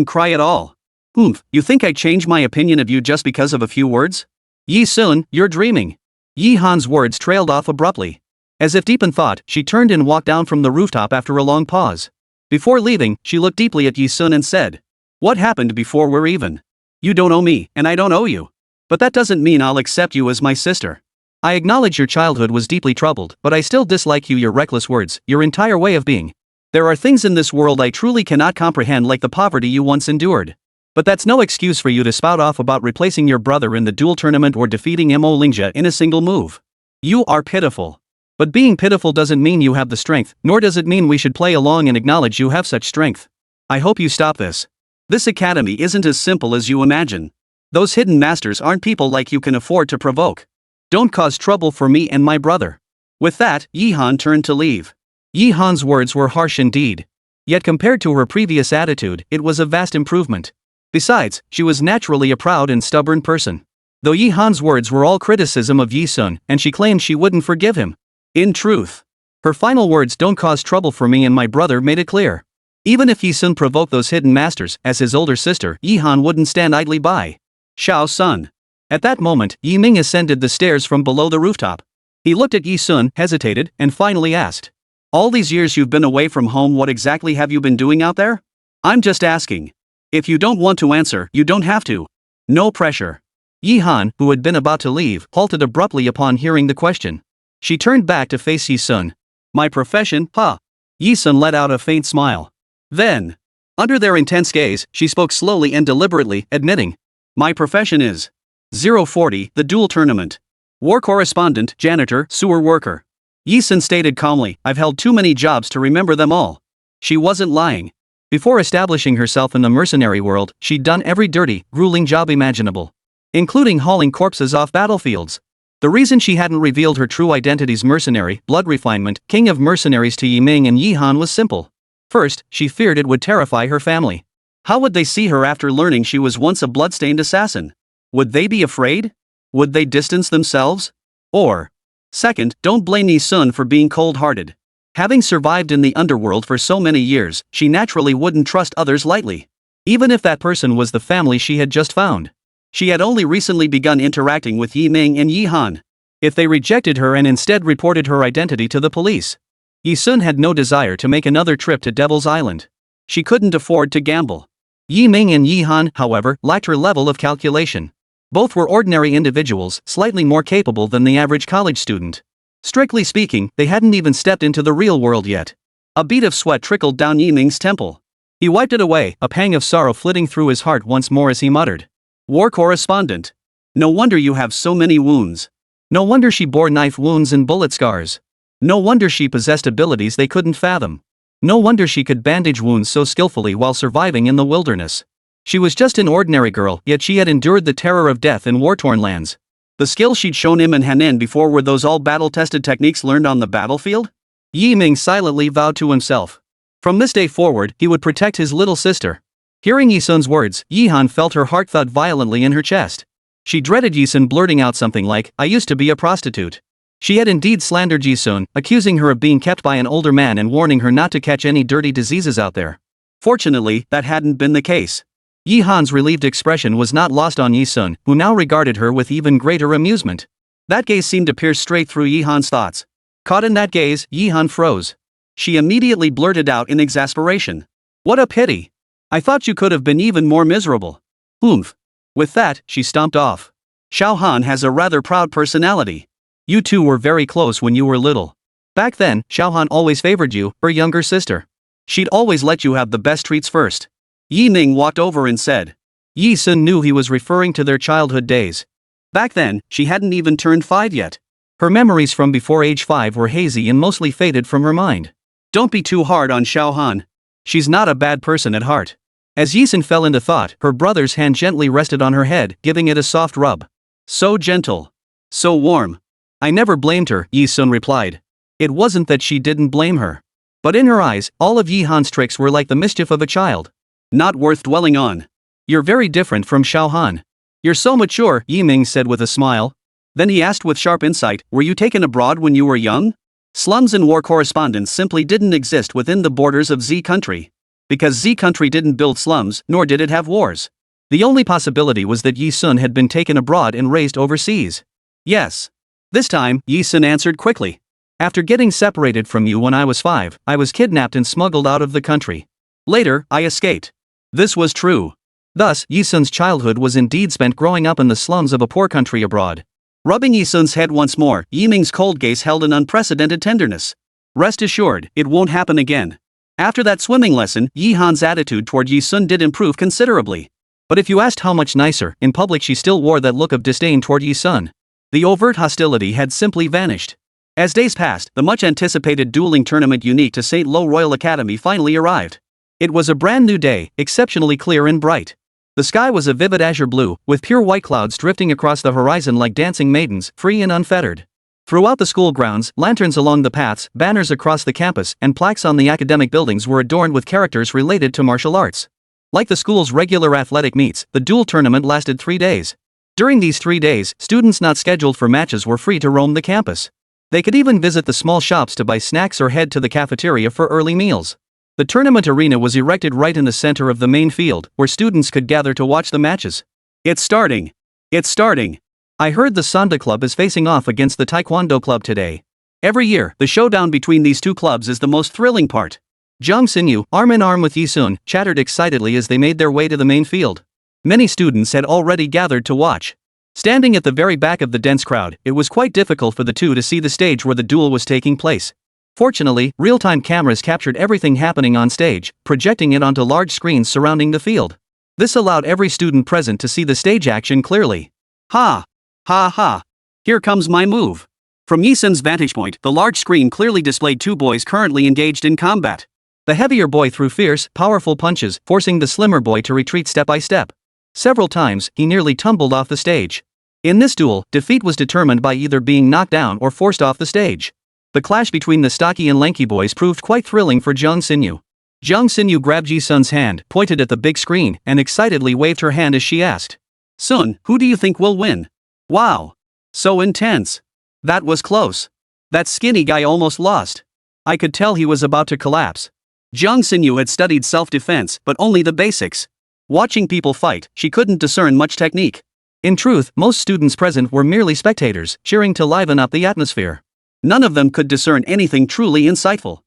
cry at all." You think I changed my opinion of you just because of a few words?" "Yi Sun, you're dreaming." Yi Han's words trailed off abruptly. As if deep in thought, she turned and walked down from the rooftop after a long pause. Before leaving, she looked deeply at Yi Sun and said, "What happened before we're even? You don't owe me, and I don't owe you. But that doesn't mean I'll accept you as my sister. I acknowledge your childhood was deeply troubled, but I still dislike you, your reckless words, your entire way of being. There are things in this world I truly cannot comprehend, like the poverty you once endured. But that's no excuse for you to spout off about replacing your brother in the duel tournament or defeating Mo Lingxia in a single move. You are pitiful. But being pitiful doesn't mean you have the strength, nor does it mean we should play along and acknowledge you have such strength. I hope you stop this. This academy isn't as simple as you imagine. Those hidden masters aren't people like you can afford to provoke. Don't cause trouble for me and my brother." With that, Yi Han turned to leave. Yi Han's words were harsh indeed. Yet compared to her previous attitude, it was a vast improvement. Besides, she was naturally a proud and stubborn person. Though Yi Han's words were all criticism of Yi Sun, and she claimed she wouldn't forgive him. In truth, her final words, "Don't cause trouble for me and my brother," made it clear. Even if Yi Sun provoked those hidden masters, as his older sister, Yi Han wouldn't stand idly by. Xiao Sun. At that moment, Yi Ming ascended the stairs from below the rooftop. He looked at Yi Sun, hesitated, and finally asked, "All these years you've been away from home, what exactly have you been doing out there?" "I'm just asking. If you don't want to answer, you don't have to. No pressure." Yi Han, who had been about to leave, halted abruptly upon hearing the question. She turned back to face Yi Sun. "My profession, pa." Yi Sun let out a faint smile. Then, under their intense gaze, she spoke slowly and deliberately, admitting, "My profession is 040, the duel tournament. War correspondent, janitor, sewer worker." Yi Sun stated calmly, "I've held too many jobs to remember them all." She wasn't lying. Before establishing herself in the mercenary world, she'd done every dirty, grueling job imaginable, including hauling corpses off battlefields. The reason she hadn't revealed her true identities, mercenary, blood refinement, king of mercenaries, to Yi Ming and Yi Han, was simple. First, she feared it would terrify her family. How would they see her after learning she was once a bloodstained assassin? Would they be afraid? Would they distance themselves? Or, second, don't blame Yi Sun for being cold-hearted. Having survived in the underworld for so many years, she naturally wouldn't trust others lightly, even if that person was the family she had just found. She had only recently begun interacting with Yi Ming and Yi Han. If they rejected her and instead reported her identity to the police, Yi Sun had no desire to make another trip to Devil's Island. She couldn't afford to gamble. Yi Ming and Yi Han, however, lacked her level of calculation. Both were ordinary individuals, slightly more capable than the average college student. Strictly speaking, they hadn't even stepped into the real world yet. A bead of sweat trickled down Yi Ming's temple. He wiped it away, a pang of sorrow flitting through his heart once more as he muttered, "War correspondent. No wonder you have so many wounds. No wonder she bore knife wounds and bullet scars. No wonder she possessed abilities they couldn't fathom. No wonder she could bandage wounds so skillfully while surviving in the wilderness. She was just an ordinary girl, yet she had endured the terror of death in war-torn lands. The skills she'd shown him in Henan before, were those all battle-tested techniques learned on the battlefield?" Yi Ming silently vowed to himself. From this day forward, he would protect his little sister. Hearing Yi Sun's words, Yi Han felt her heart thud violently in her chest. She dreaded Yi Sun blurting out something like, "I used to be a prostitute." She had indeed slandered Yi Sun, accusing her of being kept by an older man and warning her not to catch any dirty diseases out there. Fortunately, that hadn't been the case. Yi Han's relieved expression was not lost on Yi Sun, who now regarded her with even greater amusement. That gaze seemed to pierce straight through Yi Han's thoughts. Caught in that gaze, Yi Han froze. She immediately blurted out in exasperation, "What a pity! I thought you could have been even more miserable." Oomph. With that, she stomped off. "Xiao Han has a rather proud personality. You two were very close when you were little. Back then, Xiao Han always favored you, her younger sister. She'd always let you have the best treats first. Yi Ming walked over and said. Yi Sun knew he was referring to their childhood days. Back then, she hadn't even turned 5 yet. Her memories from before age 5 were hazy and mostly faded from her mind. Don't be too hard on Xiao Han. She's not a bad person at heart. As Yi Sun fell into thought, her brother's hand gently rested on her head, giving it a soft rub. So gentle. So warm. I never blamed her, Yi Sun replied. It wasn't that she didn't blame her. But in her eyes, all of Yi Han's tricks were like the mischief of a child. Not worth dwelling on. You're very different from Xiao Han. You're so mature, Yi Ming said with a smile. Then he asked with sharp insight, were you taken abroad when you were young? Slums and war correspondents simply didn't exist within the borders of Z country. Because Z country didn't build slums, nor did it have wars. The only possibility was that Yi Sun had been taken abroad and raised overseas. Yes. This time, Yi Sun answered quickly. After getting separated from you when I was 5, I was kidnapped and smuggled out of the country. Later, I escaped. This was true. Thus, Yi Sun's childhood was indeed spent growing up in the slums of a poor country abroad. Rubbing Yi Sun's head once more, Yi Ming's cold gaze held an unprecedented tenderness. Rest assured, it won't happen again. After that swimming lesson, Yi Han's attitude toward Yi Sun did improve considerably. But if you asked how much nicer, in public she still wore that look of disdain toward Yi Sun. The overt hostility had simply vanished. As days passed, the much-anticipated dueling tournament unique to St. Lo Royal Academy finally arrived. It was a brand new day, exceptionally clear and bright. The sky was a vivid azure blue, with pure white clouds drifting across the horizon like dancing maidens, free and unfettered. Throughout the school grounds, lanterns along the paths, banners across the campus, and plaques on the academic buildings were adorned with characters related to martial arts. Like the school's regular athletic meets, the duel tournament lasted 3 days. During these 3 days, students not scheduled for matches were free to roam the campus. They could even visit the small shops to buy snacks or head to the cafeteria for early meals. The tournament arena was erected right in the center of the main field, where students could gather to watch the matches. It's starting. It's starting. I heard the Sanda Club is facing off against the Taekwondo Club today. Every year, the showdown between these two clubs is the most thrilling part. Jiang Xinyu, arm in arm with Yi Sun, chattered excitedly as they made their way to the main field. Many students had already gathered to watch. Standing at the very back of the dense crowd, it was quite difficult for the two to see the stage where the duel was taking place. Fortunately, real-time cameras captured everything happening on stage, projecting it onto large screens surrounding the field. This allowed every student present to see the stage action clearly. Ha! Ha ha! Here comes my move. From Yi Sun's vantage point, the large screen clearly displayed 2 boys currently engaged in combat. The heavier boy threw fierce, powerful punches, forcing the slimmer boy to retreat step by step. Several times, he nearly tumbled off the stage. In this duel, defeat was determined by either being knocked down or forced off the stage. The clash between the stocky and lanky boys proved quite thrilling for Jiang Xinyu. Jiang Xinyu grabbed Yi Sun's hand, pointed at the big screen, and excitedly waved her hand as she asked. Sun, who do you think will win? Wow! So intense. That was close. That skinny guy almost lost. I could tell he was about to collapse. Jiang Xinyu had studied self-defense, but only the basics. Watching people fight, she couldn't discern much technique. In truth, most students present were merely spectators, cheering to liven up the atmosphere. None of them could discern anything truly insightful.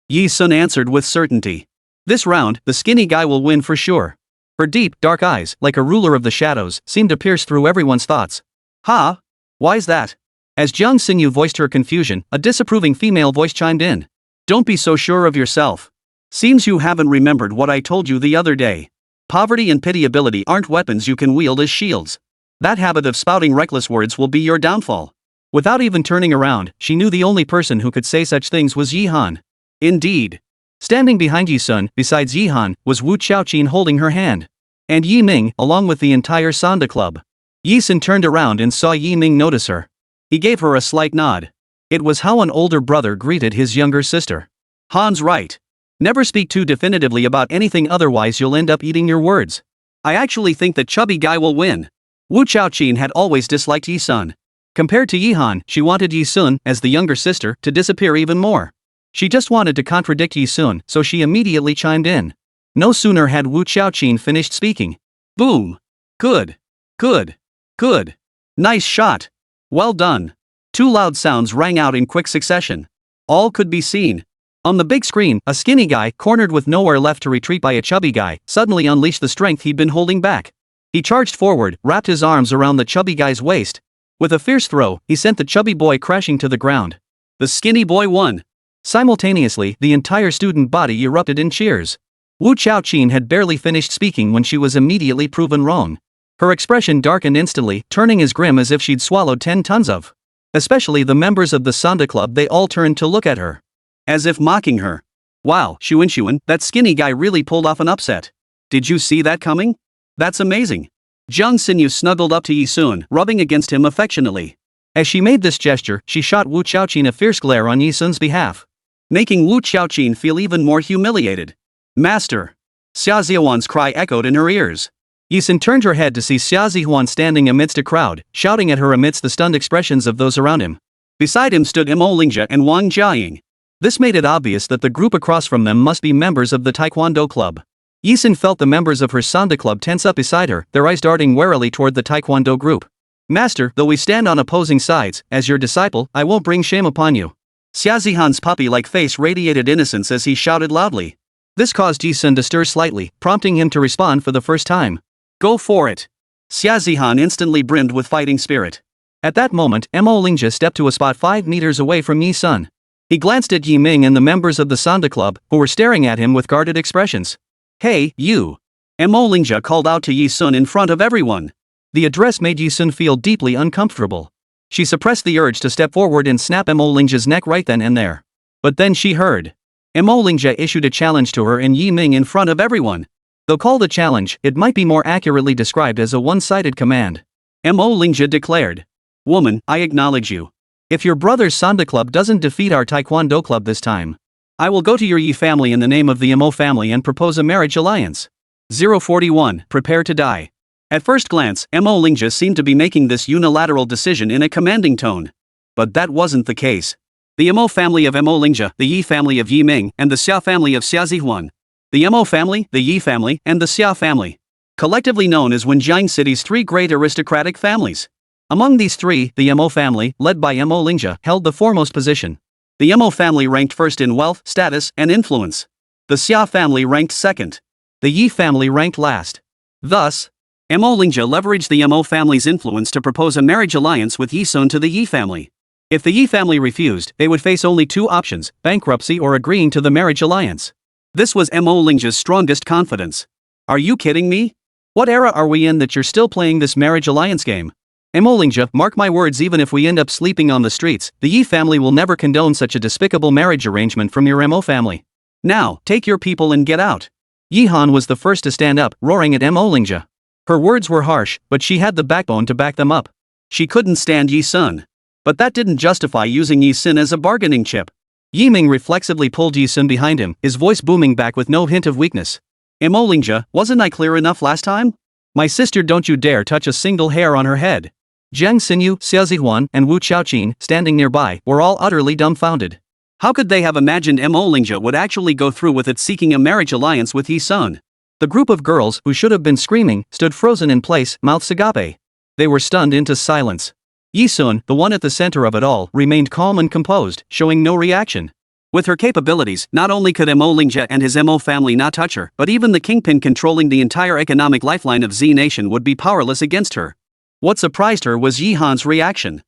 Yi Sun answered with certainty. This round, the skinny guy will win for sure. Her deep, dark eyes, like a ruler of the shadows, seemed to pierce through everyone's thoughts. Ha! Why's that? As Jiang Xinyu voiced her confusion, a disapproving female voice chimed in. Don't be so sure of yourself. Seems you haven't remembered what I told you the other day. Poverty and pitiability aren't weapons you can wield as shields. That habit of spouting reckless words will be your downfall. Without even turning around, she knew the only person who could say such things was Yi Han. Indeed. Standing behind Yi Sun, besides Yi Han, was Wu Qiaoqin holding her hand. And Yi Ming, along with the entire Sanda Club. Yi Sun turned around and saw Yi Ming notice her. He gave her a slight nod. It was how an older brother greeted his younger sister. Han's right. Never speak too definitively about anything, otherwise you'll end up eating your words. I actually think the chubby guy will win. Wu Qiaoqin had always disliked Yi Sun. Compared to Yi Han, she wanted Yi Sun, as the younger sister, to disappear even more. She just wanted to contradict Yi Sun, so she immediately chimed in. No sooner had Wu Qiaoqin finished speaking. Boom! Good! Good! Good! Nice shot! Well done! 2 loud sounds rang out in quick succession. All could be seen. On the big screen, a skinny guy, cornered with nowhere left to retreat by a chubby guy, suddenly unleashed the strength he'd been holding back. He charged forward, wrapped his arms around the chubby guy's waist. With a fierce throw, he sent the chubby boy crashing to the ground. The skinny boy won. Simultaneously, the entire student body erupted in cheers. Wu Qiaoqin had barely finished speaking when she was immediately proven wrong. Her expression darkened instantly, turning as grim as if she'd swallowed 10 tons of. Especially the members of the Sanda Club, they all turned to look at her. As if mocking her. Wow, Xunxun, that skinny guy really pulled off an upset. Did you see that coming? That's amazing. Jiang Xinyu snuggled up to Yi Sun, rubbing against him affectionately. As she made this gesture, she shot Wu Qiaoqin a fierce glare on Yi Sun's behalf, making Wu Qiaoqin feel even more humiliated. Master! Xia Zihuan's cry echoed in her ears. Yi Sun turned her head to see Xia Zihuan standing amidst a crowd, shouting at her amidst the stunned expressions of those around him. Beside him stood Mo Lingjia and Wang Jiaying. This made it obvious that the group across from them must be members of the Taekwondo Club. Yi Sun felt the members of her Sanda Club tense up beside her, their eyes darting warily toward the Taekwondo group. Master, though we stand on opposing sides, as your disciple, I won't bring shame upon you. Xia Zihan's puppy-like face radiated innocence as he shouted loudly. This caused Yi Sun to stir slightly, prompting him to respond for the first time. Go for it! Xia Zihan instantly brimmed with fighting spirit. At that moment, Mo Lingjia stepped to a spot 5 meters away from Yi Sun. He glanced at Yi Ming and the members of the Sanda Club, who were staring at him with guarded expressions. Hey, you! Mo Lingjia called out to Yi Sun in front of everyone. The address made Yi Sun feel deeply uncomfortable. She suppressed the urge to step forward and snap Mo Lingjia's neck right then and there. But then she heard. Mo Lingjia issued a challenge to her and Yi Ming in front of everyone. Though called a challenge, it might be more accurately described as a one-sided command. Mo Lingjia declared. Woman, I acknowledge you. If your brother's Sanda Club doesn't defeat our Taekwondo Club this time, I will go to your Yi family in the name of the Mo family and propose a marriage alliance. 041, prepare to die. At first glance, Mo Lingjia seemed to be making this unilateral decision in a commanding tone. But that wasn't the case. The Mo family of Mo Lingjia, the Yi family of Yi Ming, and the Xia family of Xia Zihuan. The Mo family, the Yi family, and the Xia family. Collectively known as Wenjiang City's 3 great aristocratic families. Among these 3, the Mo family, led by Mo Lingjia, held the foremost position. The Mo family ranked first in wealth, status, and influence. The Xia family ranked second. The Yi family ranked last. Thus, Mo Lingjia leveraged the Mo family's influence to propose a marriage alliance with Yi Sun to the Yi family. If the Yi family refused, they would face only 2 options, bankruptcy or agreeing to the marriage alliance. This was Mo Lingjia's strongest confidence. Are you kidding me? What era are we in that you're still playing this marriage alliance game? Mo Lingjia, mark my words, even if we end up sleeping on the streets, the Yi family will never condone such a despicable marriage arrangement from your Mo family. Now, take your people and get out. Yi Han was the first to stand up, roaring at Mo Lingjia. Her words were harsh, but she had the backbone to back them up. She couldn't stand Yi Sun. But that didn't justify using Yi Sun as a bargaining chip. Yi Ming reflexively pulled Yi Sun behind him, his voice booming back with no hint of weakness. Mo Lingjia, wasn't I clear enough last time? My sister, don't you dare touch a single hair on her head. Jiang Xinyu, Xia Zihuan, and Wu Qiaoqin, standing nearby, were all utterly dumbfounded. How could they have imagined Mo Lingjia would actually go through with it, seeking a marriage alliance with Yi Sun? The group of girls, who should have been screaming, stood frozen in place, mouths agape. They were stunned into silence. Yi Sun, the one at the center of it all, remained calm and composed, showing no reaction. With her capabilities, not only could Mo Lingjia and his Mo family not touch her, but even the kingpin controlling the entire economic lifeline of Z Nation would be powerless against her. What surprised her was Yi Han's reaction.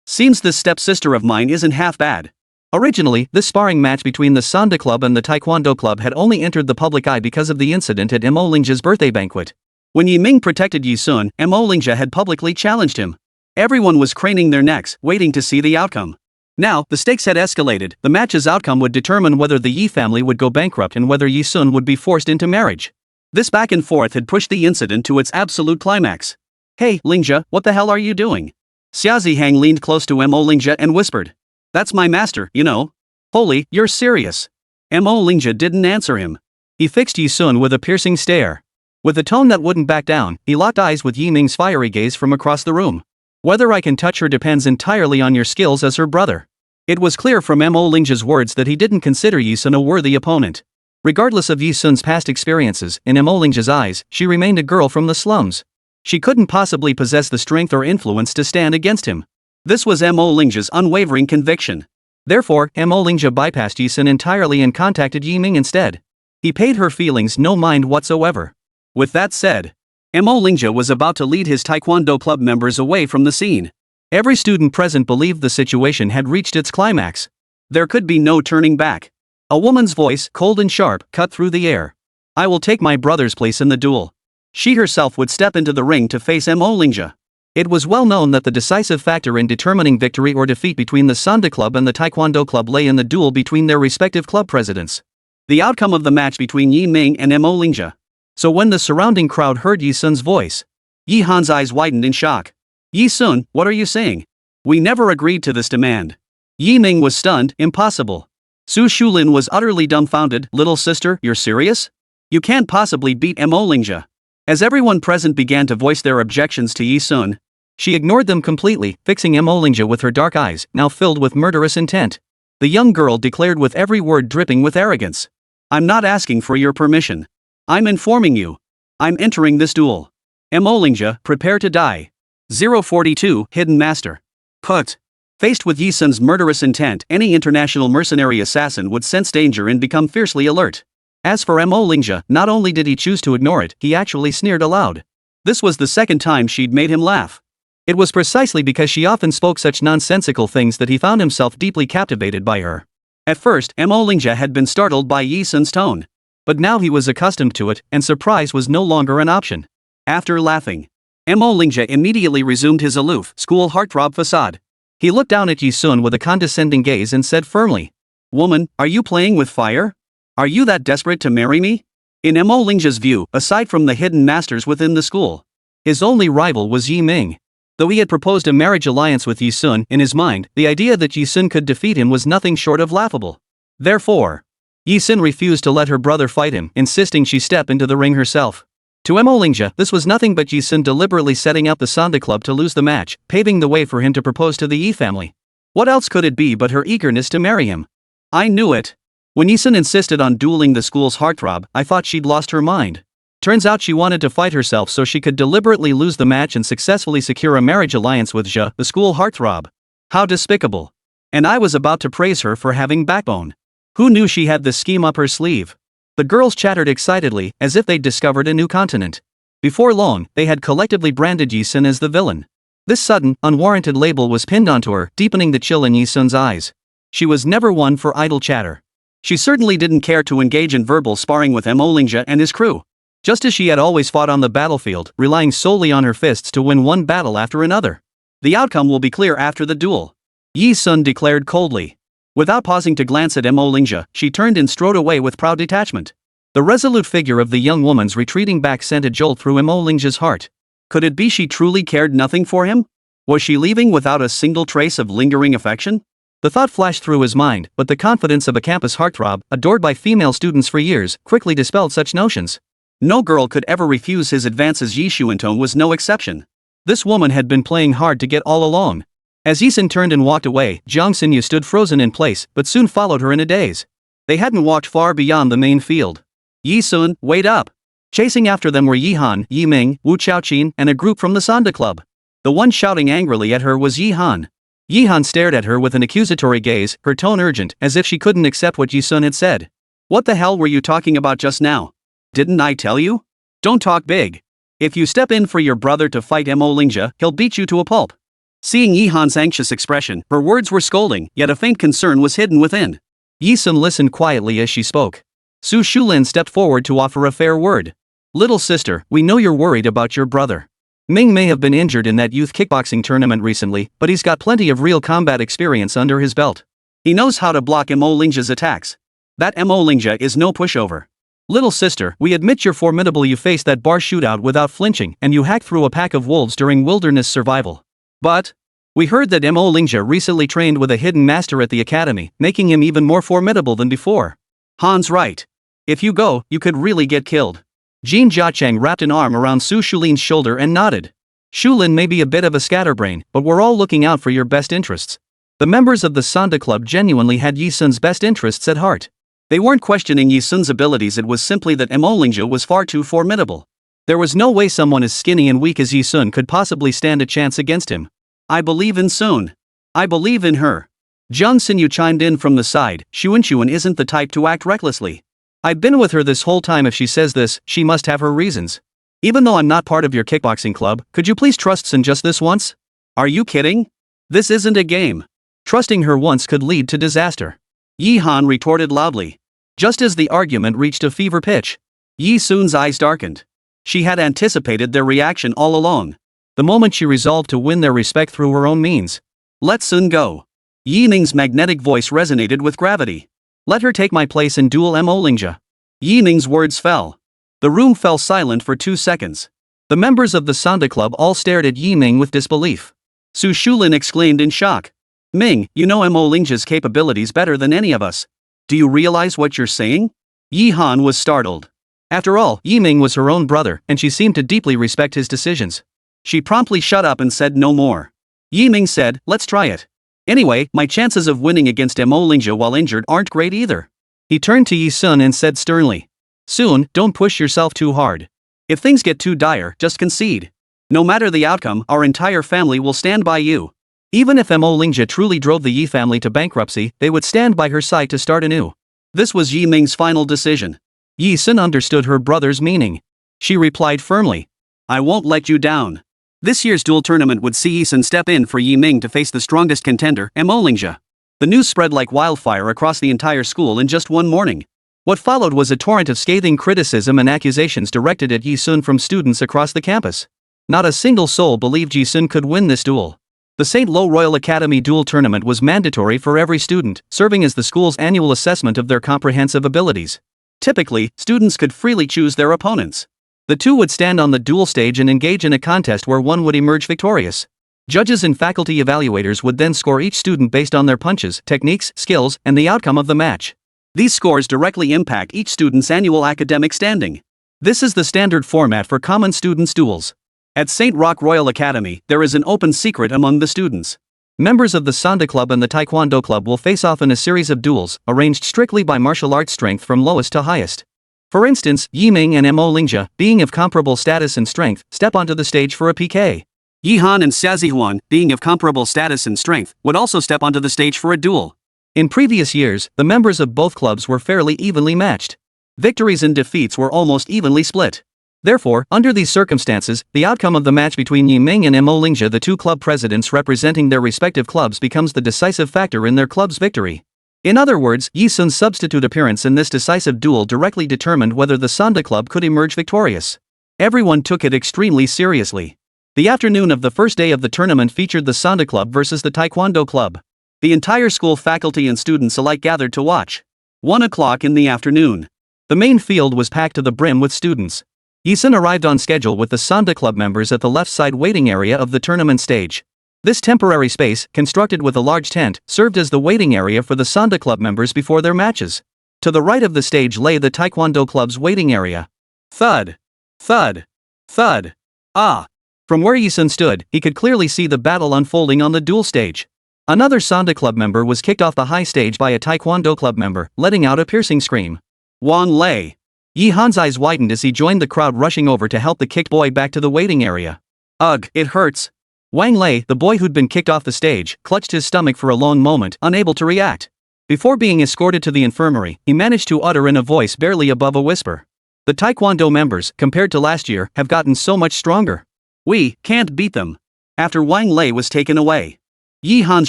Seems this stepsister of mine isn't half bad. Originally, this sparring match between the Sanda Club and the Taekwondo Club had only entered the public eye because of the incident at Mo Lingjia's birthday banquet. When Yi Ming protected Yi Sun, Mo Lingjia had publicly challenged him. Everyone was craning their necks, waiting to see the outcome. Now, the stakes had escalated. The match's outcome would determine whether the Yi family would go bankrupt and whether Yi Sun would be forced into marriage. This back and forth had pushed the incident to its absolute climax. Hey, Lingjia, what the hell are you doing? Xia Zihang leaned close to Mo Lingjia and whispered. That's my master, you know. Holy, you're serious. Mo Lingjia didn't answer him. He fixed Yi Sun with a piercing stare. With a tone that wouldn't back down, he locked eyes with Yi Ming's fiery gaze from across the room. Whether I can touch her depends entirely on your skills as her brother. It was clear from Mo Lingjia's words that he didn't consider Yi Sun a worthy opponent. Regardless of Yi Sun's past experiences, in Mo Lingjia's eyes, she remained a girl from the slums. She couldn't possibly possess the strength or influence to stand against him. This was Mo Lingjia's unwavering conviction. Therefore, Mo Lingjia bypassed Yi Sun entirely and contacted Yi Ming instead. He paid her feelings no mind whatsoever. With that said, Mo Lingjia was about to lead his Taekwondo club members away from the scene. Every student present believed the situation had reached its climax. There could be no turning back. A woman's voice, cold and sharp, cut through the air. I will take my brother's place in the duel. She herself would step into the ring to face Mo Lingjia. It was well known that the decisive factor in determining victory or defeat between the Sanda Club and the Taekwondo Club lay in the duel between their respective club presidents. The outcome of the match between Yi Ming and Mo Lingjia. So when the surrounding crowd heard Yi Sun's voice, Yi Han's eyes widened in shock. Yi Sun, what are you saying? We never agreed to this demand. Yi Ming was stunned, impossible. Su Shulin was utterly dumbfounded. Little sister, you're serious? You can't possibly beat Mo Lingjia. As everyone present began to voice their objections to Yi Sun, she ignored them completely, fixing Mo Lingjia with her dark eyes, now filled with murderous intent. The young girl declared with every word dripping with arrogance. I'm not asking for your permission. I'm informing you. I'm entering this duel. Mo Lingjia, prepare to die. 042, Hidden Master. Put. Faced with Yi Sun's murderous intent, any international mercenary assassin would sense danger and become fiercely alert. As for Mo Lingjia, not only did he choose to ignore it, he actually sneered aloud. This was the second time she'd made him laugh. It was precisely because she often spoke such nonsensical things that he found himself deeply captivated by her. At first, Mo Lingjia had been startled by Yi Sun's tone. But now he was accustomed to it, and surprise was no longer an option. After laughing, Mo Lingjia immediately resumed his aloof, school heartthrob facade. He looked down at Yi Sun with a condescending gaze and said firmly, "Woman, are you playing with fire? Are you that desperate to marry me?" In Mo Lingjia's view, aside from the hidden masters within the school, his only rival was Yi Ming. Though he had proposed a marriage alliance with Yi Sun, in his mind, the idea that Yi Sun could defeat him was nothing short of laughable. Therefore, Yi Sun refused to let her brother fight him, insisting she step into the ring herself. To Mo Lingjia, this was nothing but Yi Sun deliberately setting up the Sanda Club to lose the match, paving the way for him to propose to the Yi family. What else could it be but her eagerness to marry him? I knew it. When Yi Sun insisted on dueling the school's heartthrob, I thought she'd lost her mind. Turns out she wanted to fight herself so she could deliberately lose the match and successfully secure a marriage alliance with Zhe, the school heartthrob. How despicable. And I was about to praise her for having backbone. Who knew she had this scheme up her sleeve? The girls chattered excitedly, as if they'd discovered a new continent. Before long, they had collectively branded Yi Sun as the villain. This sudden, unwarranted label was pinned onto her, deepening the chill in Yi Sun's eyes. She was never one for idle chatter. She certainly didn't care to engage in verbal sparring with Mo Lingjia and his crew. Just as she had always fought on the battlefield, relying solely on her fists to win one battle after another. The outcome will be clear after the duel, Yi Sun declared coldly. Without pausing to glance at Mo Lingjia, she turned and strode away with proud detachment. The resolute figure of the young woman's retreating back sent a jolt through Mo Lingjia's heart. Could it be she truly cared nothing for him? Was she leaving without a single trace of lingering affection? The thought flashed through his mind, but the confidence of a campus heartthrob, adored by female students for years, quickly dispelled such notions. No girl could ever refuse his advances. Yi Xuantong was no exception. This woman had been playing hard to get all along. As Yi Sun turned and walked away, Jiang Xinyu stood frozen in place, but soon followed her in a daze. They hadn't walked far beyond the main field. Yi Sun, wait up! Chasing after them were Yi Han, Yi Ming, Wu Chaoqin, and a group from the Sanda Club. The one shouting angrily at her was Yi Han. Yi Han stared at her with an accusatory gaze, her tone urgent, as if she couldn't accept what Yi Sun had said. What the hell were you talking about just now? Didn't I tell you? Don't talk big. If you step in for your brother to fight Mo Lingjia, he'll beat you to a pulp. Seeing Yi Han's anxious expression, her words were scolding, yet a faint concern was hidden within. Yi Sun listened quietly as she spoke. Su Shulin stepped forward to offer a fair word. Little sister, we know you're worried about your brother. Ming may have been injured in that youth kickboxing tournament recently, but he's got plenty of real combat experience under his belt. He knows how to block Mo Lingjia's attacks. That Mo Lingjia is no pushover. Little sister, we admit you're formidable. You faced that bar shootout without flinching, and you hacked through a pack of wolves during wilderness survival. But we heard that Mo Lingjia recently trained with a hidden master at the academy, making him even more formidable than before. Han's right. If you go, you could really get killed. Jin Jiacheng wrapped an arm around Su Shulin's shoulder and nodded. Shulin may be a bit of a scatterbrain, but we're all looking out for your best interests. The members of the Sanda Club genuinely had Yi Sun's best interests at heart. They weren't questioning Yi Sun's abilities, it was simply that Mo Lingjia was far too formidable. There was no way someone as skinny and weak as Yi Sun could possibly stand a chance against him. I believe in Sun. I believe in her. Jiang Xinyu chimed in from the side. Xunxun isn't the type to act recklessly. I've been with her this whole time. If she says this, she must have her reasons. Even though I'm not part of your kickboxing club, could you please trust Sun just this once? Are you kidding? This isn't a game. Trusting her once could lead to disaster. Yi Han retorted loudly. Just as the argument reached a fever pitch, Yi Sun's eyes darkened. She had anticipated their reaction all along. The moment she resolved to win their respect through her own means. Let Sun go. Yi Ning's magnetic voice resonated with gravity. Let her take my place in duel Mo Lingja. Yi Ning's words fell. The room fell silent for 2 seconds. The members of the Sanda Club all stared at Yi Ming with disbelief. Su Shulin exclaimed in shock. Ming, you know Mo Lingja's capabilities better than any of us. Do you realize what you're saying? Yi Han was startled. After all, Yi Ming was her own brother, and she seemed to deeply respect his decisions. She promptly shut up and said no more. Yi Ming said, let's try it. Anyway, my chances of winning against Mo Lingja while injured aren't great either. He turned to Yi Sun and said sternly. Soon, don't push yourself too hard. If things get too dire, just concede. No matter the outcome, our entire family will stand by you. Even if Mo Lingja truly drove the Yi family to bankruptcy, they would stand by her side to start anew. This was Yi Ming's final decision. Yi Sun understood her brother's meaning. She replied firmly. I won't let you down. This year's duel tournament would see Yi Sun step in for Yi Ming to face the strongest contender, Mo Lingja. The news spread like wildfire across the entire school in just one morning. What followed was a torrent of scathing criticism and accusations directed at Yi Sun from students across the campus. Not a single soul believed Yi Sun could win this duel. The St. Lo Royal Academy duel tournament was mandatory for every student, serving as the school's annual assessment of their comprehensive abilities. Typically, students could freely choose their opponents. The two would stand on the duel stage and engage in a contest where one would emerge victorious. Judges and faculty evaluators would then score each student based on their punches, techniques, skills, and the outcome of the match. These scores directly impact each student's annual academic standing. This is the standard format for common students' duels. At St. Rock Royal Academy, there is an open secret among the students. Members of the Sanda Club and the Taekwondo Club will face off in a series of duels, arranged strictly by martial arts strength from lowest to highest. For instance, Yi Ming and Mo Lingja, being of comparable status and strength, step onto the stage for a PK. Yi Han and Xia Zihuan, being of comparable status and strength, would also step onto the stage for a duel. In previous years, the members of both clubs were fairly evenly matched. Victories and defeats were almost evenly split. Therefore, under these circumstances, the outcome of the match between Yi Ming and Mo Lingja, the two club presidents representing their respective clubs, becomes the decisive factor in their club's victory. In other words, Yi Sun's substitute appearance in this decisive duel directly determined whether the Sanda Club could emerge victorious. Everyone took it extremely seriously. The afternoon of the first day of the tournament featured the Sanda Club versus the Taekwondo Club. The entire school faculty and students alike gathered to watch. 1 o'clock in the afternoon. The main field was packed to the brim with students. Yi Sun arrived on schedule with the Sanda Club members at the left side waiting area of the tournament stage. This temporary space, constructed with a large tent, served as the waiting area for the Sanda Club members before their matches. To the right of the stage lay the Taekwondo Club's waiting area. Thud. Thud. Thud. Ah. From where Yi Sun stood, he could clearly see the battle unfolding on the duel stage. Another Sanda Club member was kicked off the high stage by a Taekwondo Club member, letting out a piercing scream. Wang Lei. Yi Han's eyes widened as he joined the crowd rushing over to help the kicked boy back to the waiting area. Ugh, it hurts. Wang Lei, the boy who'd been kicked off the stage, clutched his stomach for a long moment, unable to react. Before being escorted to the infirmary, he managed to utter in a voice barely above a whisper. The Taekwondo members, compared to last year, have gotten so much stronger. We can't beat them. After Wang Lei was taken away, Yi Han's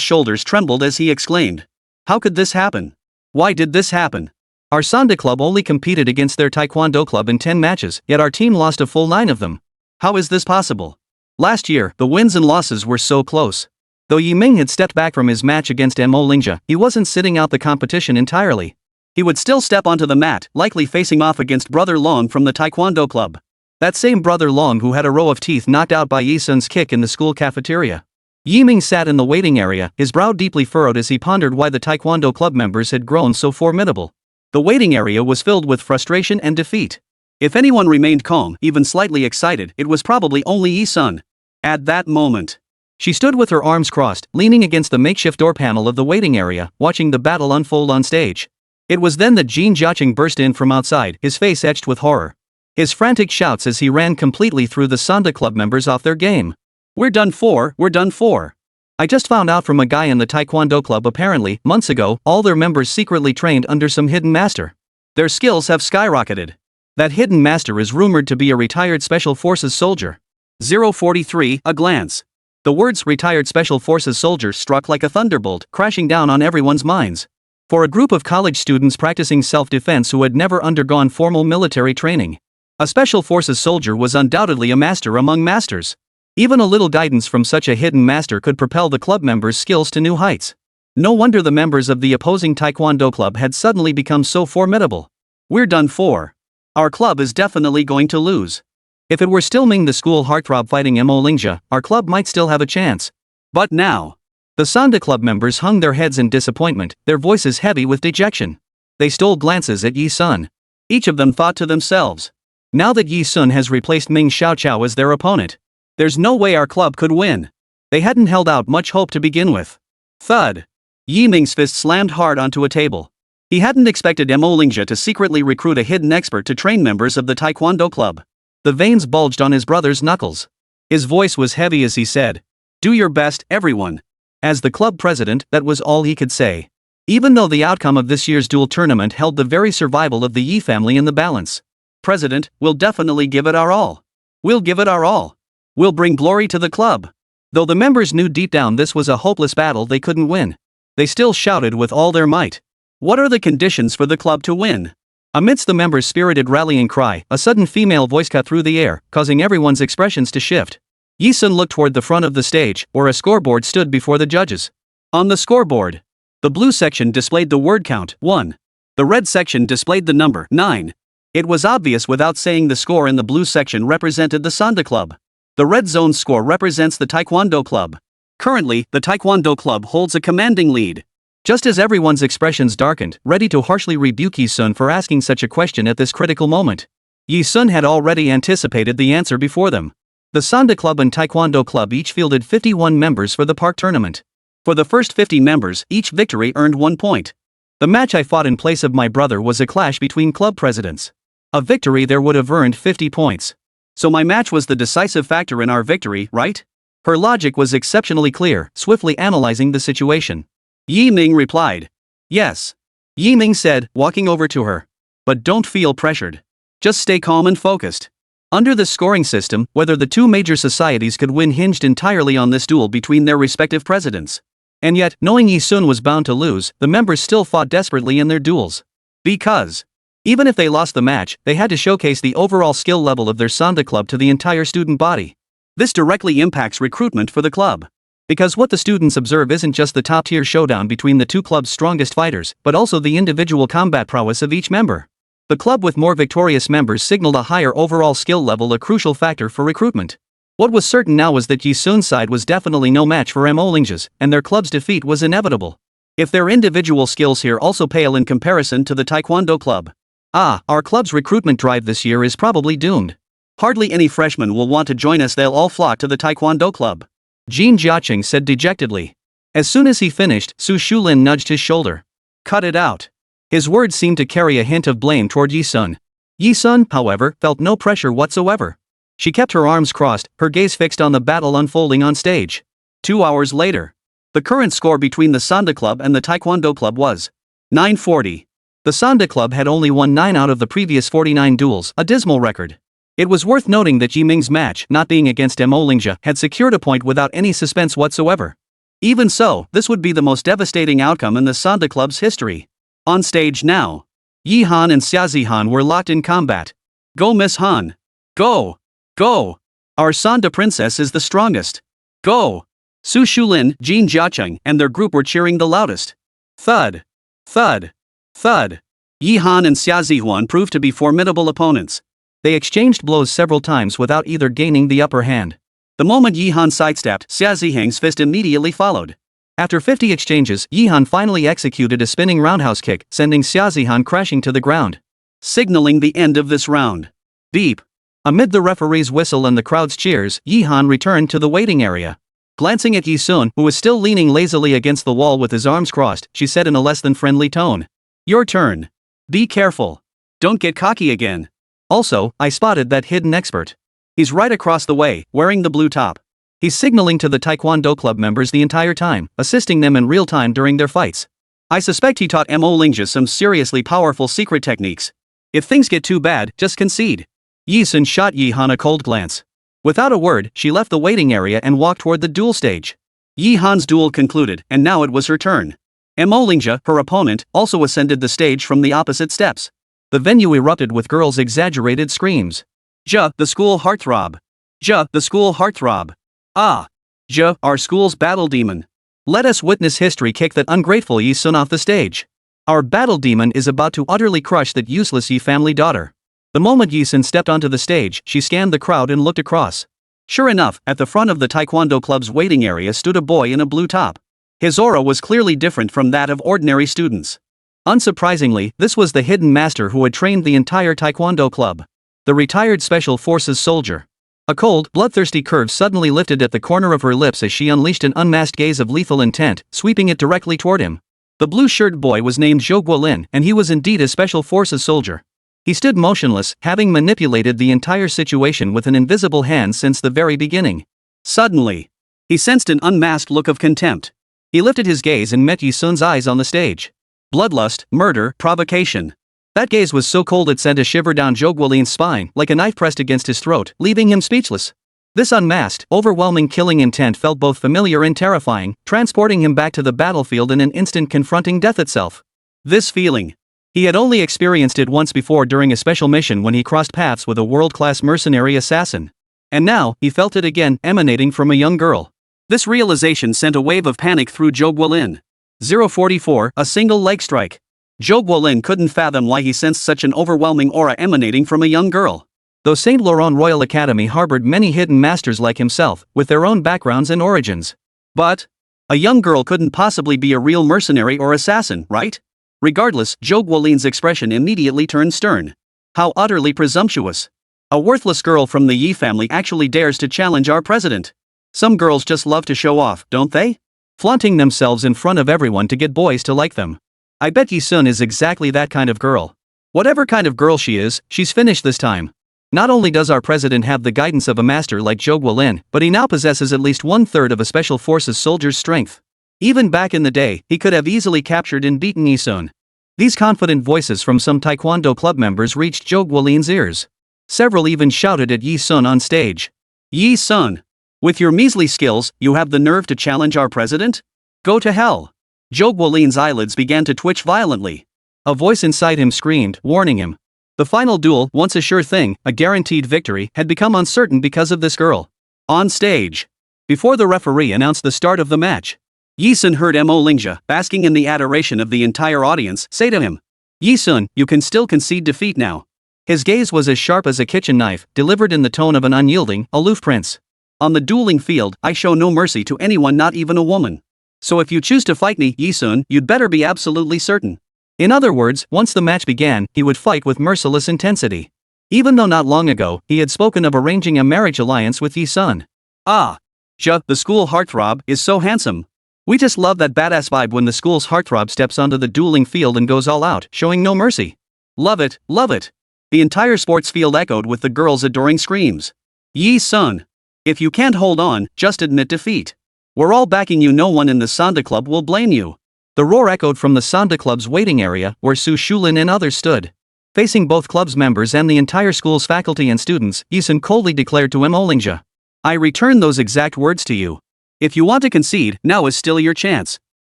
shoulders trembled as he exclaimed. How could this happen? Why did this happen? Our Sanda Club only competed against their Taekwondo Club in 10 matches, yet our team lost a full 9 of them. How is this possible? Last year, the wins and losses were so close. Though Yi Ming had stepped back from his match against Mo Lingja, he wasn't sitting out the competition entirely. He would still step onto the mat, likely facing off against Brother Long from the Taekwondo Club. That same Brother Long who had a row of teeth knocked out by Yi Sun's kick in the school cafeteria. Yi Ming sat in the waiting area, his brow deeply furrowed as he pondered why the Taekwondo Club members had grown so formidable. The waiting area was filled with frustration and defeat. If anyone remained calm, even slightly excited, it was probably only Yi Sun. At that moment, she stood with her arms crossed, leaning against the makeshift door panel of the waiting area, watching the battle unfold on stage. It was then that Jin Jiaqing burst in from outside, his face etched with horror. His frantic shouts as he ran completely threw the Sanda Club members off their game. We're done for, we're done for. I just found out from a guy in the Taekwondo Club apparently, months ago, all their members secretly trained under some hidden master. Their skills have skyrocketed. That hidden master is rumored to be a retired Special Forces soldier. 043, a glance. The words retired special forces soldier struck like a thunderbolt, crashing down on everyone's minds. For a group of college students practicing self-defense who had never undergone formal military training, a special forces soldier was undoubtedly a master among masters. Even a little guidance from such a hidden master could propel the club members' skills to new heights. No wonder the members of the opposing taekwondo club had suddenly become so formidable. We're done for. Our club is definitely going to lose. If it were still Ming the school heartthrob fighting Mo Lingxia, our club might still have a chance. But now, the Sanda club members hung their heads in disappointment, their voices heavy with dejection. They stole glances at Yi Sun. Each of them thought to themselves, now that Yi Sun has replaced Ming Xiaoqiao as their opponent, there's no way our club could win. They hadn't held out much hope to begin with. Thud. Yi Ming's fist slammed hard onto a table. He hadn't expected Mo Lingxia to secretly recruit a hidden expert to train members of the taekwondo club. The veins bulged on his brother's knuckles. His voice was heavy as he said, "Do your best, everyone." As the club president, that was all he could say. Even though the outcome of this year's duel tournament held the very survival of the Yi family in the balance. President, we'll definitely give it our all. We'll give it our all. We'll bring glory to the club. Though the members knew deep down this was a hopeless battle they couldn't win, they still shouted with all their might. What are the conditions for the club to win? Amidst the members' spirited rallying cry, a sudden female voice cut through the air, causing everyone's expressions to shift. Yi Sun looked toward the front of the stage, where a scoreboard stood before the judges. On the scoreboard, the blue section displayed the word count, 1. The red section displayed the number, 9. It was obvious without saying the score in the blue section represented the Sanda club. The red zone's score represents the Taekwondo club. Currently, the Taekwondo club holds a commanding lead. Just as everyone's expressions darkened, ready to harshly rebuke Yi Sun for asking such a question at this critical moment, Yi Sun had already anticipated the answer before them. The Sanda club and Taekwondo club each fielded 51 members for the park tournament. For the first 50 members, each victory earned 1 point. The match I fought in place of my brother was a clash between club presidents. A victory there would have earned 50 points. So my match was the decisive factor in our victory, right? Her logic was exceptionally clear, swiftly analyzing the situation. Yi Ming replied. Yes. Yi Ming said, walking over to her. But don't feel pressured. Just stay calm and focused. Under the scoring system, whether the two major societies could win hinged entirely on this duel between their respective presidents. And yet, knowing Yi Sun was bound to lose, the members still fought desperately in their duels. Because, even if they lost the match, they had to showcase the overall skill level of their Sanda club to the entire student body. This directly impacts recruitment for the club. Because what the students observe isn't just the top-tier showdown between the two clubs' strongest fighters, but also the individual combat prowess of each member. The club with more victorious members signaled a higher overall skill level, a crucial factor for recruitment. What was certain now was that Yi Sun's side was definitely no match for Mo Lingxia's, and their club's defeat was inevitable. If their individual skills here also pale in comparison to the Taekwondo club. Our club's recruitment drive this year is probably doomed. Hardly any freshmen will want to join us, they'll all flock to the Taekwondo club. Jin Jiaqing said dejectedly. As soon as he finished, Su Shulin nudged his shoulder. Cut it out. His words seemed to carry a hint of blame toward Yi Sun. Yi Sun, however, felt no pressure whatsoever. She kept her arms crossed, her gaze fixed on the battle unfolding on stage. 2 hours later, the current score between the Sanda club and the Taekwondo club was 940. The Sanda club had only won 9 out of the previous 49 duels, a dismal record. It was worth noting that Yi Ming's match, not being against Mo Lingxia, had secured a point without any suspense whatsoever. Even so, this would be the most devastating outcome in the Sanda club's history. On stage now, Yi Han and Xia Han were locked in combat. Go Miss Han. Go. Go. Our Sanda princess is the strongest. Go. Su Shulin, Jin Jiaqing, and their group were cheering the loudest. Thud. Thud. Thud. Yi Han and Xia Han proved to be formidable opponents. They exchanged blows several times without either gaining the upper hand. The moment Yi Han sidestepped, Xia Hang's fist immediately followed. After 50 exchanges, Yi Han finally executed a spinning roundhouse kick, sending Xia Han crashing to the ground. Signaling the end of this round. Beep. Amid the referee's whistle and the crowd's cheers, Yi Han returned to the waiting area. Glancing at Yi Sun, who was still leaning lazily against the wall with his arms crossed, she said in a less than friendly tone. Your turn. Be careful. Don't get cocky again. Also, I spotted that hidden expert. He's right across the way, wearing the blue top. He's signaling to the Taekwondo club members the entire time, assisting them in real time during their fights. I suspect he taught Mo Lingxia some seriously powerful secret techniques. If things get too bad, just concede. Yi Sun shot Yi Han a cold glance. Without a word, she left the waiting area and walked toward the duel stage. Yi Han's duel concluded, and now it was her turn. Lingja, her opponent, also ascended the stage from the opposite steps. The venue erupted with girls' exaggerated screams. Ja, the school heartthrob. Ja, the school heartthrob. Ah. Ja, our school's battle demon. Let us witness history kick that ungrateful Yi Sun off the stage. Our battle demon is about to utterly crush that useless Yi family daughter. The moment Yi Sun stepped onto the stage, she scanned the crowd and looked across. Sure enough, at the front of the taekwondo club's waiting area stood a boy in a blue top. His aura was clearly different from that of ordinary students. Unsurprisingly, this was the hidden master who had trained the entire taekwondo club. The retired special forces soldier. A cold, bloodthirsty curve suddenly lifted at the corner of her lips as she unleashed an unmasked gaze of lethal intent, sweeping it directly toward him. The blue-shirted boy was named Zhou Guolin, and he was indeed a special forces soldier. He stood motionless, having manipulated the entire situation with an invisible hand since the very beginning. Suddenly, he sensed an unmasked look of contempt. He lifted his gaze and met Yi Sun's eyes on the stage. Bloodlust, murder, provocation. That gaze was so cold it sent a shiver down Zhou Guolin's spine, like a knife pressed against his throat, leaving him speechless. This unmasked, overwhelming killing intent felt both familiar and terrifying, transporting him back to the battlefield in an instant, confronting death itself. This feeling. He had only experienced it once before during a special mission when he crossed paths with a world-class mercenary assassin. And now, he felt it again, emanating from a young girl. This realization sent a wave of panic through Zhou Guolin. 044, a single leg strike. Zhou Guolin couldn't fathom why he sensed such an overwhelming aura emanating from a young girl. Though Saint Laurent Royal Academy harbored many hidden masters like himself, with their own backgrounds and origins. But a young girl couldn't possibly be a real mercenary or assassin, right? Regardless, Zhou Guolin's expression immediately turned stern. How utterly presumptuous. A worthless girl from the Yi family actually dares to challenge our president. Some girls just love to show off, don't they? Flaunting themselves in front of everyone to get boys to like them. I bet Yi Sun is exactly that kind of girl. Whatever kind of girl she is, she's finished this time. Not only does our president have the guidance of a master like Zhou Guolin, but he now possesses at least 1/3 of a special forces soldier's strength. Even back in the day, he could have easily captured and beaten Yi Sun. These confident voices from some taekwondo club members reached Zhou Guolin's ears. Several even shouted at Yi Sun on stage. Yi Sun! With your measly skills, you have the nerve to challenge our president? Go to hell! Zhou Guolin's eyelids began to twitch violently. A voice inside him screamed, warning him. The final duel, once a sure thing, a guaranteed victory, had become uncertain because of this girl. On stage. Before the referee announced the start of the match, Yi Sun heard Lingja, basking in the adoration of the entire audience, say to him, Yi Sun, you can still concede defeat now. His gaze was as sharp as a kitchen knife, delivered in the tone of an unyielding, aloof prince. On the dueling field, I show no mercy to anyone, not even a woman. So if you choose to fight me, Yi Sun, you'd better be absolutely certain. In other words, once the match began, he would fight with merciless intensity. Even though not long ago, he had spoken of arranging a marriage alliance with Yi Sun. Ah! Ja, the school heartthrob, is so handsome. We just love that badass vibe when the school's heartthrob steps onto the dueling field and goes all out, showing no mercy. Love it, love it. The entire sports field echoed with the girls' adoring screams. Yi Sun. If you can't hold on, just admit defeat. We're all backing you, no one in the Sanda Club will blame you. The roar echoed from the Sanda Club's waiting area, where Su Shulin and others stood. Facing both club's members and the entire school's faculty and students, Yi Sun coldly declared to Lingja. I return those exact words to you. If you want to concede, now is still your chance.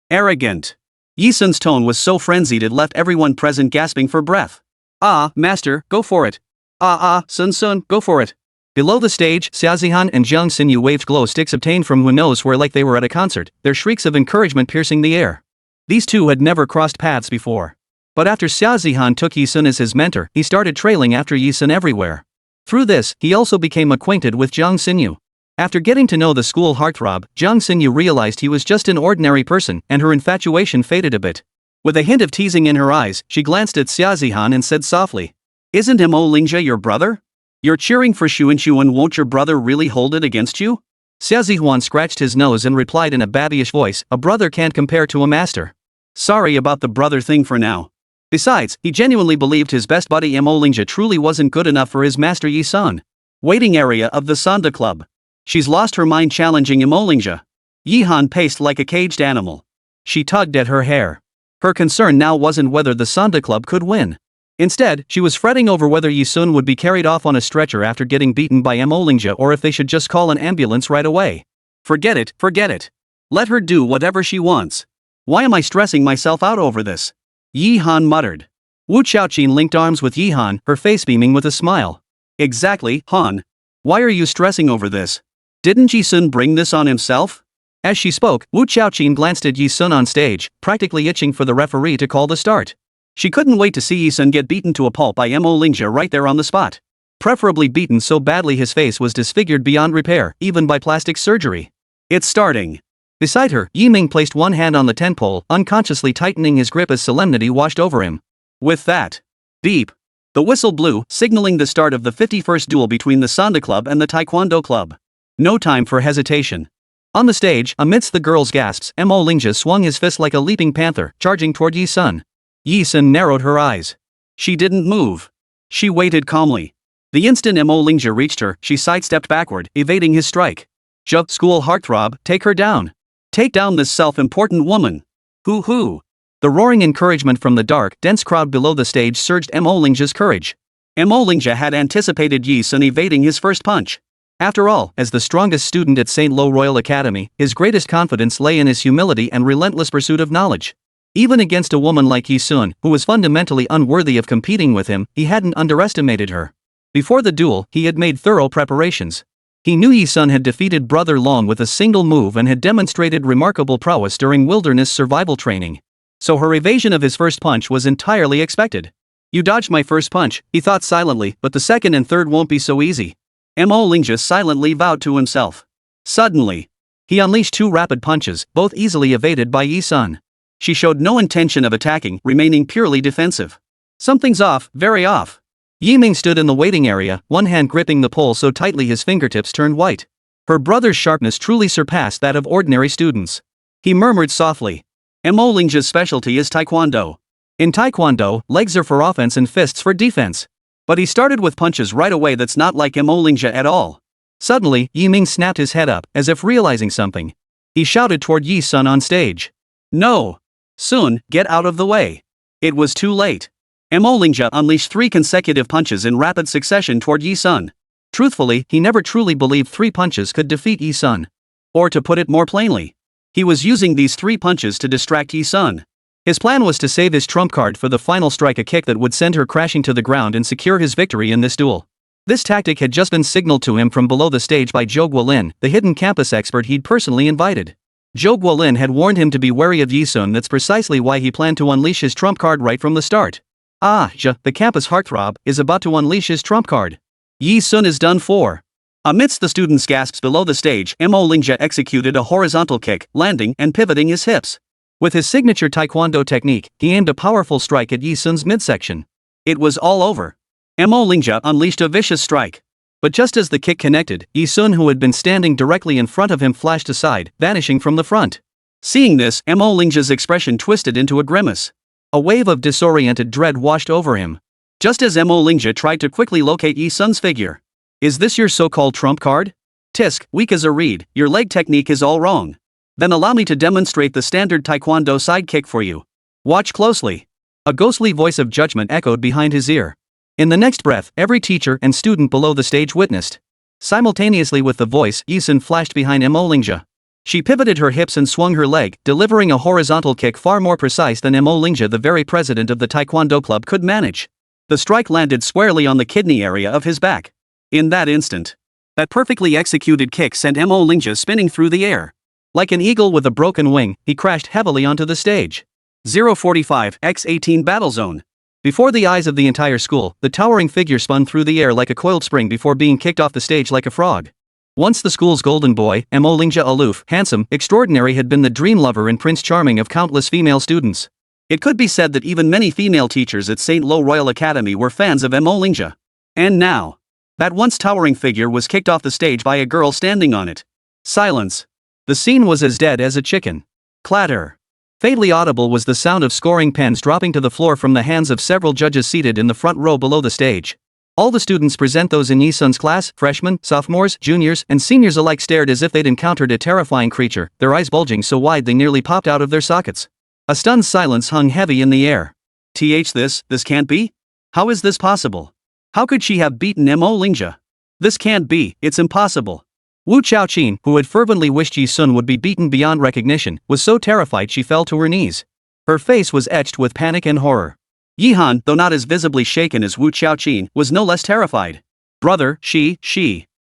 Arrogant. Yi Sun's tone was so frenzied it left everyone present gasping for breath. Ah, master, go for it. Xunxun, go for it. Below the stage, Xiaozihan and Jiang Xinyu waved glow sticks obtained from who knows where like they were at a concert, their shrieks of encouragement piercing the air. These two had never crossed paths before. But after Xiaozihan took Yi Sun as his mentor, he started trailing after Yi Sun everywhere. Through this, he also became acquainted with Jiang Xinyu. After getting to know the school heartthrob, Jiang Xinyu realized he was just an ordinary person, and her infatuation faded a bit. With a hint of teasing in her eyes, she glanced at Xiaozihan and said softly, Isn't Lingja your brother? You're cheering for Xunxun, won't your brother really hold it against you? Xiaozihan scratched his nose and replied in a babyish voice, a brother can't compare to a master. Sorry about the brother thing for now. Besides, he genuinely believed his best buddy Lingja truly wasn't good enough for his master Yi Sun. Waiting area of the Sanda Club. She's lost her mind challenging Lingja. Yi Han paced like a caged animal. She tugged at her hair. Her concern now wasn't whether the Sanda Club could win. Instead, she was fretting over whether Yi-sun would be carried off on a stretcher after getting beaten by Mo-lingja or if they should just call an ambulance right away. Forget it, forget it. Let her do whatever she wants. Why am I stressing myself out over this? Yi Han muttered. Wu Xiaoqin linked arms with Yi Han, her face beaming with a smile. Exactly, Han. Why are you stressing over this? Didn't Yi-sun bring this on himself? As she spoke, Wu Xiaoqin glanced at Yi-sun on stage, practically itching for the referee to call the start. She couldn't wait to see Yi-sun get beaten to a pulp by Mo-lingja right there on the spot. Preferably beaten so badly his face was disfigured beyond repair, even by plastic surgery. It's starting. Beside her, Yi Ming placed one hand on the tent pole, unconsciously tightening his grip as solemnity washed over him. With that, beep. The whistle blew, signaling the start of the 51st duel between the Sanda Club and the Taekwondo Club. No time for hesitation. On the stage, amidst the girls' gasps, Mo-lingja swung his fist like a leaping panther, charging toward Yi-sun. Yi-sun narrowed her eyes. She didn't move. She waited calmly. The instant Mo-lingja reached her, she sidestepped backward, evading his strike. School heartthrob, take her down. Take down this self-important woman. Hoo-hoo. The roaring encouragement from the dark, dense crowd below the stage surged Mo-lingja's courage. Mo-lingja had anticipated Yi-sun evading his first punch. After all, as the strongest student at St. Lo Royal Academy, his greatest confidence lay in his humility and relentless pursuit of knowledge. Even against a woman like Yi-sun, who was fundamentally unworthy of competing with him, he hadn't underestimated her. Before the duel, he had made thorough preparations. He knew Yi-sun had defeated Brother Long with a single move and had demonstrated remarkable prowess during wilderness survival training. So her evasion of his first punch was entirely expected. You dodged my first punch, he thought silently, but the second and third won't be so easy. Mo-lingja silently vowed to himself. Suddenly, he unleashed two rapid punches, both easily evaded by Yi-sun. She showed no intention of attacking, remaining purely defensive. Something's off, very off. Yi Ming stood in the waiting area, one hand gripping the pole so tightly his fingertips turned white. Her brother's sharpness truly surpassed that of ordinary students. He murmured softly. Mo-lingja's specialty is taekwondo. In taekwondo, legs are for offense and fists for defense. But he started with punches right away that's not like Mo-lingja at all. Suddenly, Yi Ming snapped his head up, as if realizing something. He shouted toward Yi-sun on stage. No! Sun, get out of the way. It was too late. Mo-lingja unleashed 3 consecutive punches in rapid succession toward Yi-sun. Truthfully, he never truly believed 3 punches could defeat Yi-sun. Or to put it more plainly, he was using these 3 punches to distract Yi-sun. His plan was to save his trump card for the final strike, a kick that would send her crashing to the ground and secure his victory in this duel. This tactic had just been signaled to him from below the stage by Zhou Guolin, the hidden campus expert he'd personally invited. Zhou Guolin had warned him to be wary of Yi-sun. That's precisely why he planned to unleash his trump card right from the start. The campus heartthrob, is about to unleash his trump card. Yi-sun is done for. Amidst the students' gasps below the stage, Mo-lingja executed a horizontal kick, landing and pivoting his hips. With his signature taekwondo technique, he aimed a powerful strike at Yi-sun's midsection. It was all over. Mo-lingja unleashed a vicious strike. But just as the kick connected, Yi-sun, who had been standing directly in front of him, flashed aside, vanishing from the front. Seeing this, Mo-lingja's expression twisted into a grimace. A wave of disoriented dread washed over him. Just as Mo-lingja tried to quickly locate Yi-sun's figure. Is this your so-called trump card? Tisk, weak as a reed, your leg technique is all wrong. Then allow me to demonstrate the standard taekwondo side kick for you. Watch closely. A ghostly voice of judgment echoed behind his ear. In the next breath, every teacher and student below the stage witnessed. Simultaneously with the voice, Yi-sun flashed behind Mo-lingja. She pivoted her hips and swung her leg, delivering a horizontal kick far more precise than Mo-lingja, the very president of the Taekwondo club, could manage. The strike landed squarely on the kidney area of his back. In that instant, that perfectly executed kick sent Mo-lingja spinning through the air. Like an eagle with a broken wing, he crashed heavily onto the stage. 045x18 Battle Zone. Before the eyes of the entire school, the towering figure spun through the air like a coiled spring before being kicked off the stage like a frog. Once the school's golden boy, Mo-lingja, aloof, handsome, extraordinary, had been the dream lover and Prince Charming of countless female students. It could be said that even many female teachers at St. Lo Royal Academy were fans of Mo-lingja. And now, that once towering figure was kicked off the stage by a girl standing on it. Silence. The scene was as dead as a chicken. Clatter. Faintly audible was the sound of scoring pens dropping to the floor from the hands of several judges seated in the front row below the stage. All the students present, those in Yi-sun's class, freshmen, sophomores, juniors, and seniors alike, stared as if they'd encountered a terrifying creature, their eyes bulging so wide they nearly popped out of their sockets. A stunned silence hung heavy in the air. This can't be? How is this possible? How could she have beaten Mo Lingjia? This can't be, it's impossible. Wu Chaoqin, who had fervently wished Yi Sun would be beaten beyond recognition, was so terrified she fell to her knees. Her face was etched with panic and horror. Yi Han, though not as visibly shaken as Wu Chaoqin, was no less terrified. Brother, she.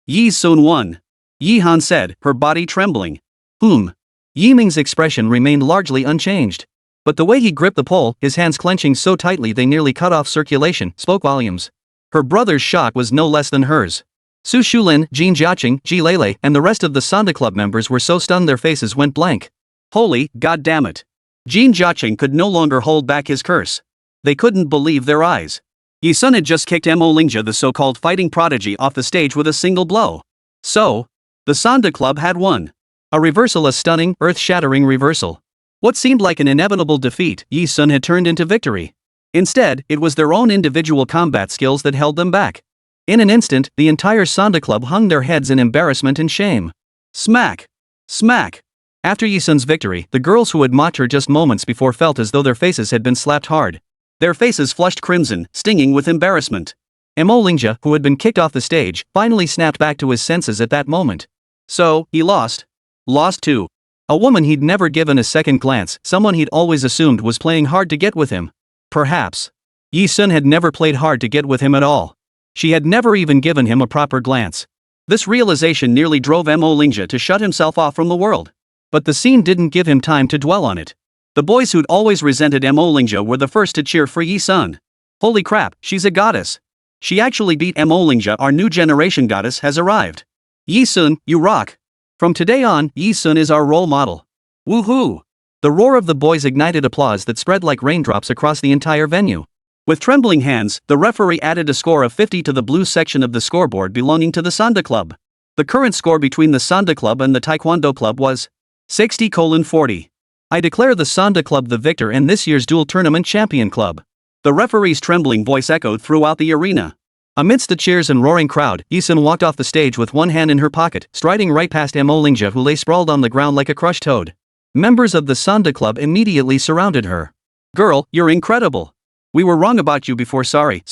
Yi Sun won. Yi Han said, her body trembling. Yi Ming's expression remained largely unchanged. But the way he gripped the pole, his hands clenching so tightly they nearly cut off circulation, spoke volumes. Her brother's shock was no less than hers. Su Shulin, Jin Jiaqing, Ji Lele, and the rest of the Sanda Club members were so stunned their faces went blank. Holy, goddammit. Jin Jiaqing could no longer hold back his curse. They couldn't believe their eyes. Yi Sun had just kicked Mo Lingjia, the so-called fighting prodigy, off the stage with a single blow. So, the Sanda Club had won. A reversal, a stunning, earth-shattering reversal. What seemed like an inevitable defeat, Yi Sun had turned into victory. Instead, it was their own individual combat skills that held them back. In an instant, the entire Sanda Club hung their heads in embarrassment and shame. Smack! Smack! After Yi Sun's victory, the girls who had mocked her just moments before felt as though their faces had been slapped hard. Their faces flushed crimson, stinging with embarrassment. Mo Lingjia, who had been kicked off the stage, finally snapped back to his senses at that moment. So, he lost. Lost to a woman he'd never given a second glance, someone he'd always assumed was playing hard to get with him. Perhaps. Yi Sun had never played hard to get with him at all. She had never even given him a proper glance. This realization nearly drove Mo Lingjia to shut himself off from the world. But the scene didn't give him time to dwell on it. The boys who'd always resented Mo Lingjia were the first to cheer for Yi Sun. Holy crap, she's a goddess. She actually beat Mo Lingjia, our new generation goddess has arrived. Yi Sun, you rock. From today on, Yi Sun is our role model. Woohoo! The roar of the boys ignited applause that spread like raindrops across the entire venue. With trembling hands, the referee added a score of 50 to the blue section of the scoreboard belonging to the Sanda Club. The current score between the Sanda Club and the Taekwondo Club was 60:40. I declare the Sanda Club the victor and this year's dual tournament champion club. The referee's trembling voice echoed throughout the arena. Amidst the cheers and roaring crowd, Yi Sun walked off the stage with one hand in her pocket, striding right past Mo Lingjia, who lay sprawled on the ground like a crushed toad. Members of the Sanda Club immediately surrounded her. Girl, you're incredible. We were wrong about you before, sorry.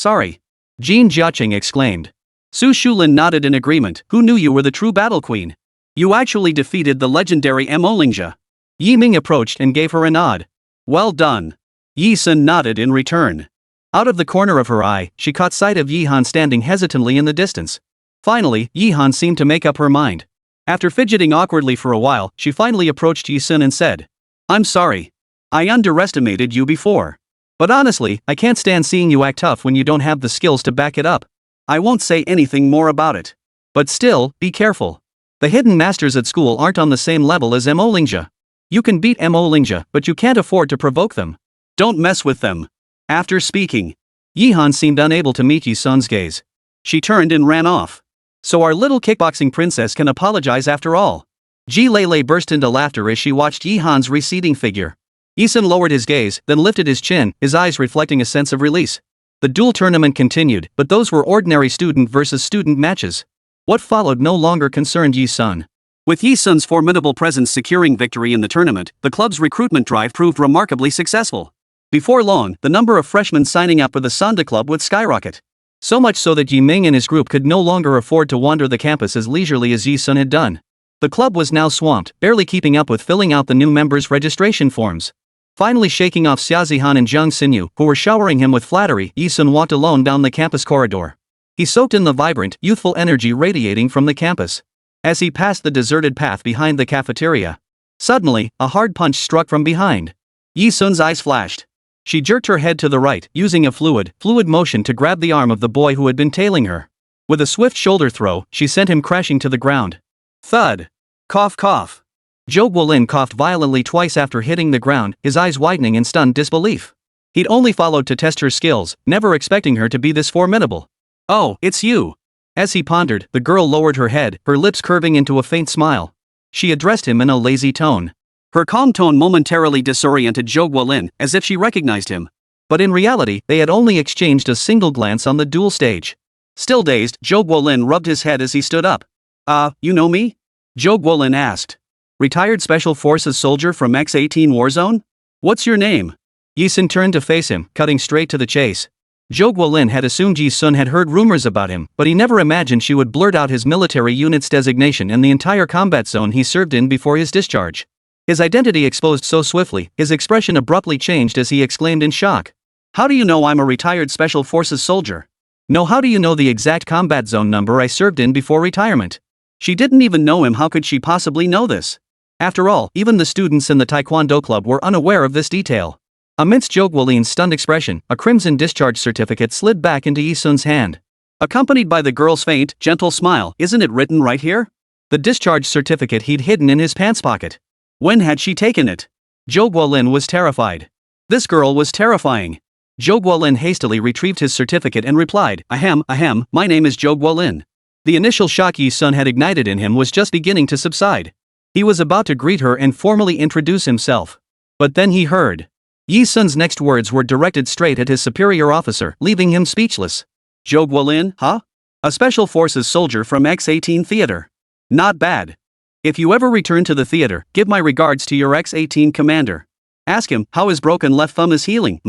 Jin Jiaqing exclaimed. Su Shulin nodded in agreement, who knew you were the true battle queen? You actually defeated the legendary Mo Lingjia. Yi Ming approached and gave her a nod. Well done. Yi Sun nodded in return. Out of the corner of her eye, she caught sight of Yi Han standing hesitantly in the distance. Finally, Yi Han seemed to make up her mind. After fidgeting awkwardly for a while, she finally approached Yi Sun and said, I'm sorry. I underestimated you before. But honestly, I can't stand seeing you act tough when you don't have the skills to back it up. I won't say anything more about it. But still, be careful. The hidden masters at school aren't on the same level as Mo Lingjia. You can beat Mo Lingjia, but you can't afford to provoke them. Don't mess with them. After speaking, Yi Han seemed unable to meet Yi Sun's gaze. She turned and ran off. So our little kickboxing princess can apologize after all. Ji Lele burst into laughter as she watched Yi Han's receding figure. Yi Sun lowered his gaze, then lifted his chin, his eyes reflecting a sense of release. The duel tournament continued, but those were ordinary student versus student matches. What followed no longer concerned Yi Sun. With Yi Sun's formidable presence securing victory in the tournament, the club's recruitment drive proved remarkably successful. Before long, the number of freshmen signing up for the Sanda Club would skyrocket. So much so that Yi Ming and his group could no longer afford to wander the campus as leisurely as Yi Sun had done. The club was now swamped, barely keeping up with filling out the new members' registration forms. Finally shaking off Xia Zihan and Zhang Xinyu, who were showering him with flattery, Yi Sun walked alone down the campus corridor. He soaked in the vibrant, youthful energy radiating from the campus. As he passed the deserted path behind the cafeteria, suddenly, a hard punch struck from behind. Yi Sun's eyes flashed. She jerked her head to the right, using a fluid motion to grab the arm of the boy who had been tailing her. With a swift shoulder throw, she sent him crashing to the ground. Thud. Cough cough. Zhou Guolin coughed violently twice after hitting the ground, his eyes widening in stunned disbelief. He'd only followed to test her skills, never expecting her to be this formidable. Oh, it's you. As he pondered, the girl lowered her head, her lips curving into a faint smile. She addressed him in a lazy tone. Her calm tone momentarily disoriented Zhou Guolin, as if she recognized him. But in reality, they had only exchanged a single glance on the duel stage. Still dazed, Zhou Guolin rubbed his head as he stood up. You know me? Zhou Guolin asked. Retired Special Forces soldier from X-18 Warzone? What's your name? Yi Sun turned to face him, cutting straight to the chase. Zhou Guolin had assumed Yi Sun had heard rumors about him, but he never imagined she would blurt out his military unit's designation and the entire combat zone he served in before his discharge. His identity exposed so swiftly, his expression abruptly changed as he exclaimed in shock. "How do you know I'm a retired Special Forces soldier?" "No, how do you know the exact combat zone number I served in before retirement?" She didn't even know him. How could she possibly know this? After all, even the students in the Taekwondo club were unaware of this detail. Amidst Zhou Guolin's stunned expression, a crimson discharge certificate slid back into Yi Sun's hand, accompanied by the girl's faint, gentle smile. "Isn't it written right here?" The discharge certificate he'd hidden in his pants pocket. When had she taken it? Zhou Guolin was terrified. This girl was terrifying. Zhou Guolin hastily retrieved his certificate and replied, Ahem, my name is Zhou Guolin." The initial shock Yi Sun had ignited in him was just beginning to subside. He was about to greet her and formally introduce himself. But then he heard. Yi Sun's next words were directed straight at his superior officer, leaving him speechless. "Zhou Guolin, huh? A Special Forces soldier from X-18 theater. Not bad. If you ever return to the theater, give my regards to your X-18 commander. Ask him how his broken left thumb is healing."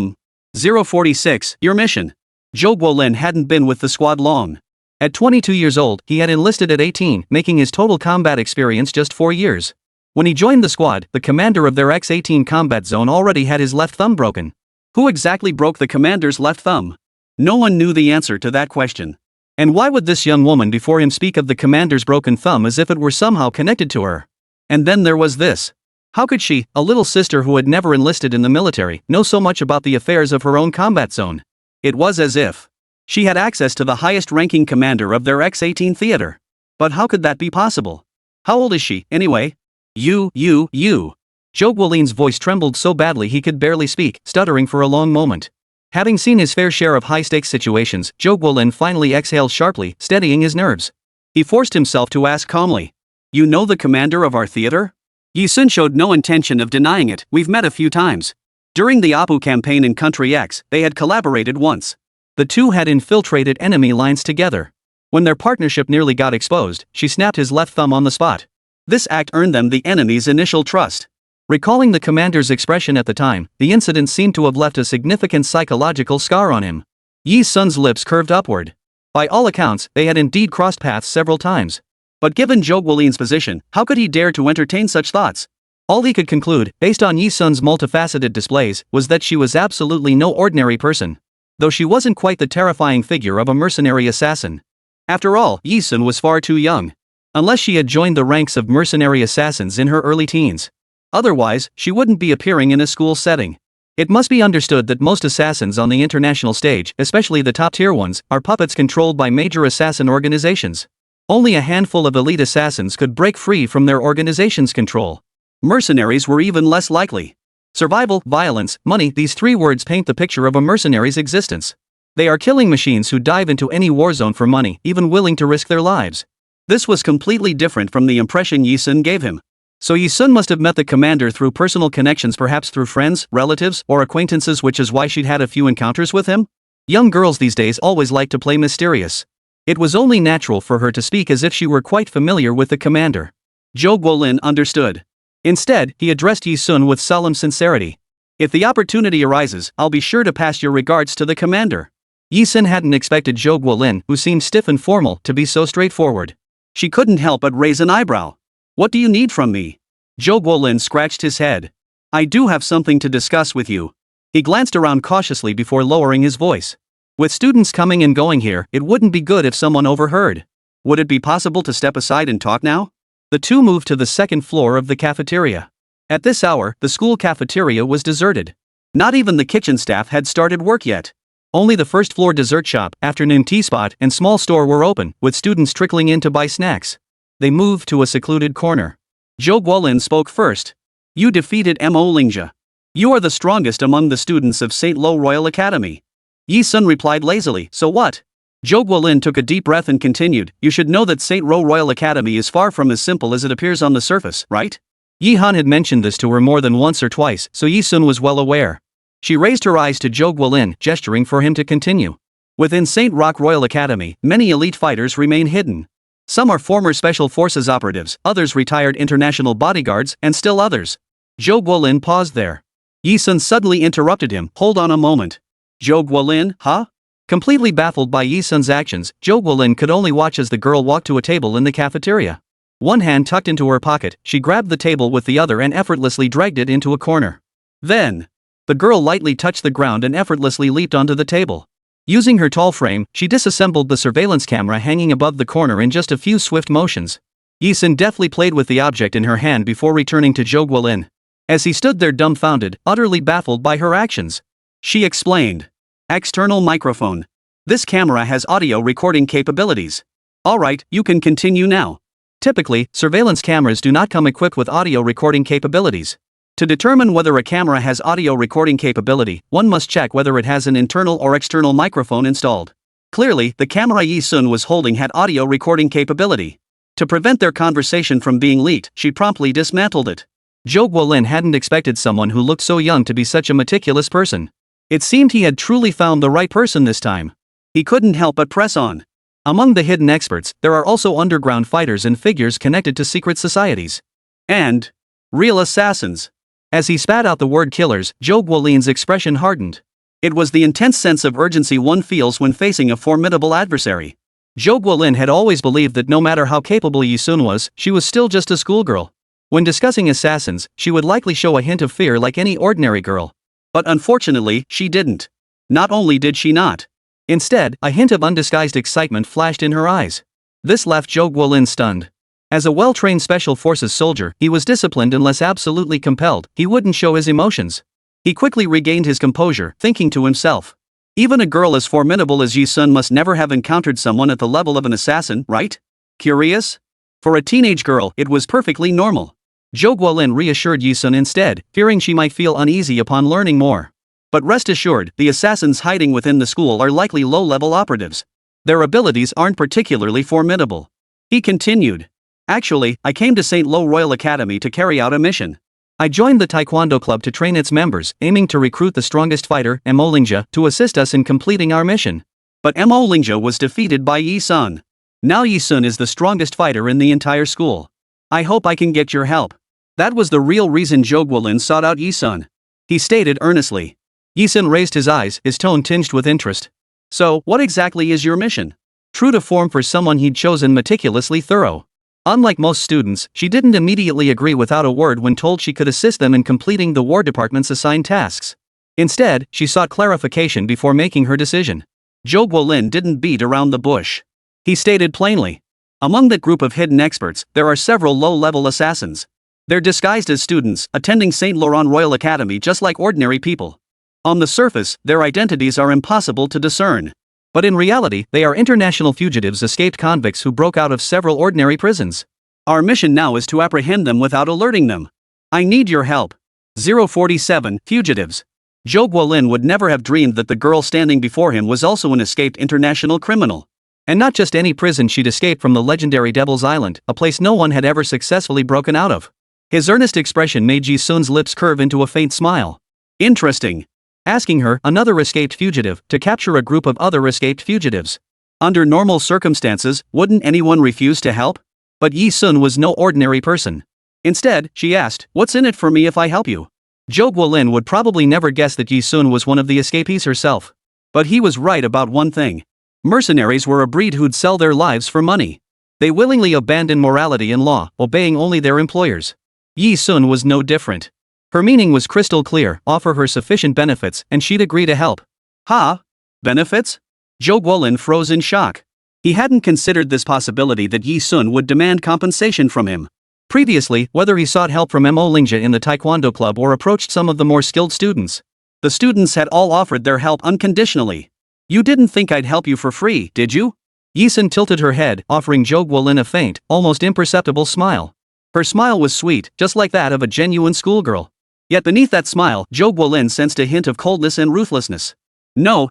046, your mission. Zhou Guolin hadn't been with the squad long. At 22 years old, he had enlisted at 18, making his total combat experience just 4 years. When he joined the squad, the commander of their X-18 combat zone already had his left thumb broken. Who exactly broke the commander's left thumb? No one knew the answer to that question. And why would this young woman before him speak of the commander's broken thumb as if it were somehow connected to her? And then there was this. How could she, a little sister who had never enlisted in the military, know so much about the affairs of her own combat zone? It was as if she had access to the highest-ranking commander of their X-18 theater. But how could that be possible? How old is she, anyway? You. Zhou Guolin's voice trembled so badly he could barely speak, stuttering for a long moment. Having seen his fair share of high-stakes situations, Zhou Guolin finally exhaled sharply, steadying his nerves. He forced himself to ask calmly. "You know the commander of our theater?" Yi Sun showed no intention of denying it. "We've met a few times. During the Apu campaign in Country X, they had collaborated once. The two had infiltrated enemy lines together. When their partnership nearly got exposed, she snapped his left thumb on the spot. This act earned them the enemy's initial trust." Recalling the commander's expression at the time, the incident seemed to have left a significant psychological scar on him. Yi Sun's lips curved upward. By all accounts, they had indeed crossed paths several times. But given Zhou Guolin's position, how could he dare to entertain such thoughts? All he could conclude, based on Yi Sun's multifaceted displays, was that she was absolutely no ordinary person. Though she wasn't quite the terrifying figure of a mercenary assassin. After all, Yi Sun was far too young. Unless she had joined the ranks of mercenary assassins in her early teens. Otherwise, she wouldn't be appearing in a school setting. It must be understood that most assassins on the international stage, especially the top-tier ones, are puppets controlled by major assassin organizations. Only a handful of elite assassins could break free from their organization's control. Mercenaries were even less likely. Survival, violence, money, these three words paint the picture of a mercenary's existence. They are killing machines who dive into any war zone for money, even willing to risk their lives. This was completely different from the impression Yi Sun gave him. So Yi Sun must have met the commander through personal connections, perhaps through friends, relatives, or acquaintances, which is why she'd had a few encounters with him? Young girls these days always like to play mysterious. It was only natural for her to speak as if she were quite familiar with the commander. Zhou Guolin understood. Instead, he addressed Yi Sun with solemn sincerity. "If the opportunity arises, I'll be sure to pass your regards to the commander." Yi Sun hadn't expected Zhou Guolin, who seemed stiff and formal, to be so straightforward. She couldn't help but raise an eyebrow. "What do you need from me?" Zhou Guolin scratched his head. "I do have something to discuss with you." He glanced around cautiously before lowering his voice. "With students coming and going here, it wouldn't be good if someone overheard. Would it be possible to step aside and talk now?" The two moved to the second floor of the cafeteria. At this hour, the school cafeteria was deserted. Not even the kitchen staff had started work yet. Only the first-floor dessert shop, afternoon tea spot, and small store were open, with students trickling in to buy snacks. They moved to a secluded corner. Zhou Guolin spoke first. "You defeated Mo Lingjia. You are the strongest among the students of St. Lo Royal Academy." Yi Sun replied lazily, "So what?" Zhou Guolin took a deep breath and continued, "You should know that St. Lo Royal Academy is far from as simple as it appears on the surface, right?" Yi Han had mentioned this to her more than once or twice, so Yi Sun was well aware. She raised her eyes to Zhou Guolin, gesturing for him to continue. "Within St. Rock Royal Academy, many elite fighters remain hidden. Some are former Special Forces operatives, others retired international bodyguards, and still others." Zhou Guolin paused there. Yi Sun suddenly interrupted him, "Hold on a moment. Zhou Guolin, huh? Completely baffled by Yi Sun's actions, Jo Guolin could only watch as the girl walked to a table in the cafeteria. One hand tucked into her pocket, she grabbed the table with the other and effortlessly dragged it into a corner. Then, the girl lightly touched the ground and effortlessly leaped onto the table. Using her tall frame, she disassembled the surveillance camera hanging above the corner in just a few swift motions. Yi Sun deftly played with the object in her hand before returning to Jo Guolin. As he stood there dumbfounded, utterly baffled by her actions, she explained. External microphone. This camera has audio recording capabilities. Alright, you can continue now. Typically, surveillance cameras do not come equipped with audio recording capabilities. To determine whether a camera has audio recording capability, one must check whether it has an internal or external microphone installed. Clearly, the camera Yi Sun was holding had audio recording capability. To prevent their conversation from being leaked, she promptly dismantled it. Jo Guolin hadn't expected someone who looked so young to be such a meticulous person. It seemed he had truly found the right person this time. He couldn't help but press on. Among the hidden experts, there are also underground fighters and figures connected to secret societies. And real assassins. As he spat out the word killers, Jo Guolin's expression hardened. It was the intense sense of urgency one feels when facing a formidable adversary. Jo Guolin had always believed that no matter how capable Yi Sun was, she was still just a schoolgirl. When discussing assassins, she would likely show a hint of fear like any ordinary girl. But unfortunately, she didn't. Not only did she not. Instead, a hint of undisguised excitement flashed in her eyes. This left Jo Guolin stunned. As a well-trained special forces soldier, he was disciplined unless absolutely compelled, he wouldn't show his emotions. He quickly regained his composure, thinking to himself. Even a girl as formidable as Yi Sun must never have encountered someone at the level of an assassin, right? Curious? For a teenage girl, it was perfectly normal. Jo Guolin reassured Yi Sun instead, fearing she might feel uneasy upon learning more. But rest assured, the assassins hiding within the school are likely low-level operatives. Their abilities aren't particularly formidable. He continued. Actually, I came to St. Lo Royal Academy to carry out a mission. I joined the Taekwondo club to train its members, aiming to recruit the strongest fighter, Mo Lingjia, to assist us in completing our mission. But Mo Lingjia was defeated by Yi Sun. Now Yi Sun is the strongest fighter in the entire school. I hope I can get your help. That was the real reason Jo Guolin sought out Yi Sun. He stated earnestly. Yi Sun raised his eyes, his tone tinged with interest. So, what exactly is your mission? True to form for someone he'd chosen meticulously thorough. Unlike most students, she didn't immediately agree without a word when told she could assist them in completing the War Department's assigned tasks. Instead, she sought clarification before making her decision. Jo Guolin didn't beat around the bush. He stated plainly. Among that group of hidden experts, there are several low-level assassins. They're disguised as students, attending St. Laurent Royal Academy just like ordinary people. On the surface, their identities are impossible to discern. But in reality, they are international fugitives, escaped convicts who broke out of several ordinary prisons. Our mission now is to apprehend them without alerting them. I need your help. 047 Fugitives. Jo Guolin would never have dreamed that the girl standing before him was also an escaped international criminal. And not just any prison, she'd escaped from the legendary Devil's Island, a place no one had ever successfully broken out of. His earnest expression made Yi Sun's lips curve into a faint smile. Interesting. Asking her, another escaped fugitive, to capture a group of other escaped fugitives. Under normal circumstances, wouldn't anyone refuse to help? But Yi Sun was no ordinary person. Instead, she asked, what's in it for me if I help you? Jo Guolin would probably never guess that Yi Sun was one of the escapees herself. But he was right about one thing. Mercenaries were a breed who'd sell their lives for money. They willingly abandoned morality and law, obeying only their employers. Yi Sun was no different. Her meaning was crystal clear, offer her sufficient benefits, and she'd agree to help. Ha? Benefits? Jo Guolin froze in shock. He hadn't considered this possibility that Yi Sun would demand compensation from him. Previously, whether he sought help from Mo Lingjia in the Taekwondo club or approached some of the more skilled students, the students had all offered their help unconditionally. You didn't think I'd help you for free, did you? Yi Sun tilted her head, offering Jo Guolin a faint, almost imperceptible smile. Her smile was sweet, just like that of a genuine schoolgirl. Yet beneath that smile, Jo Guolin sensed a hint of coldness and ruthlessness. No.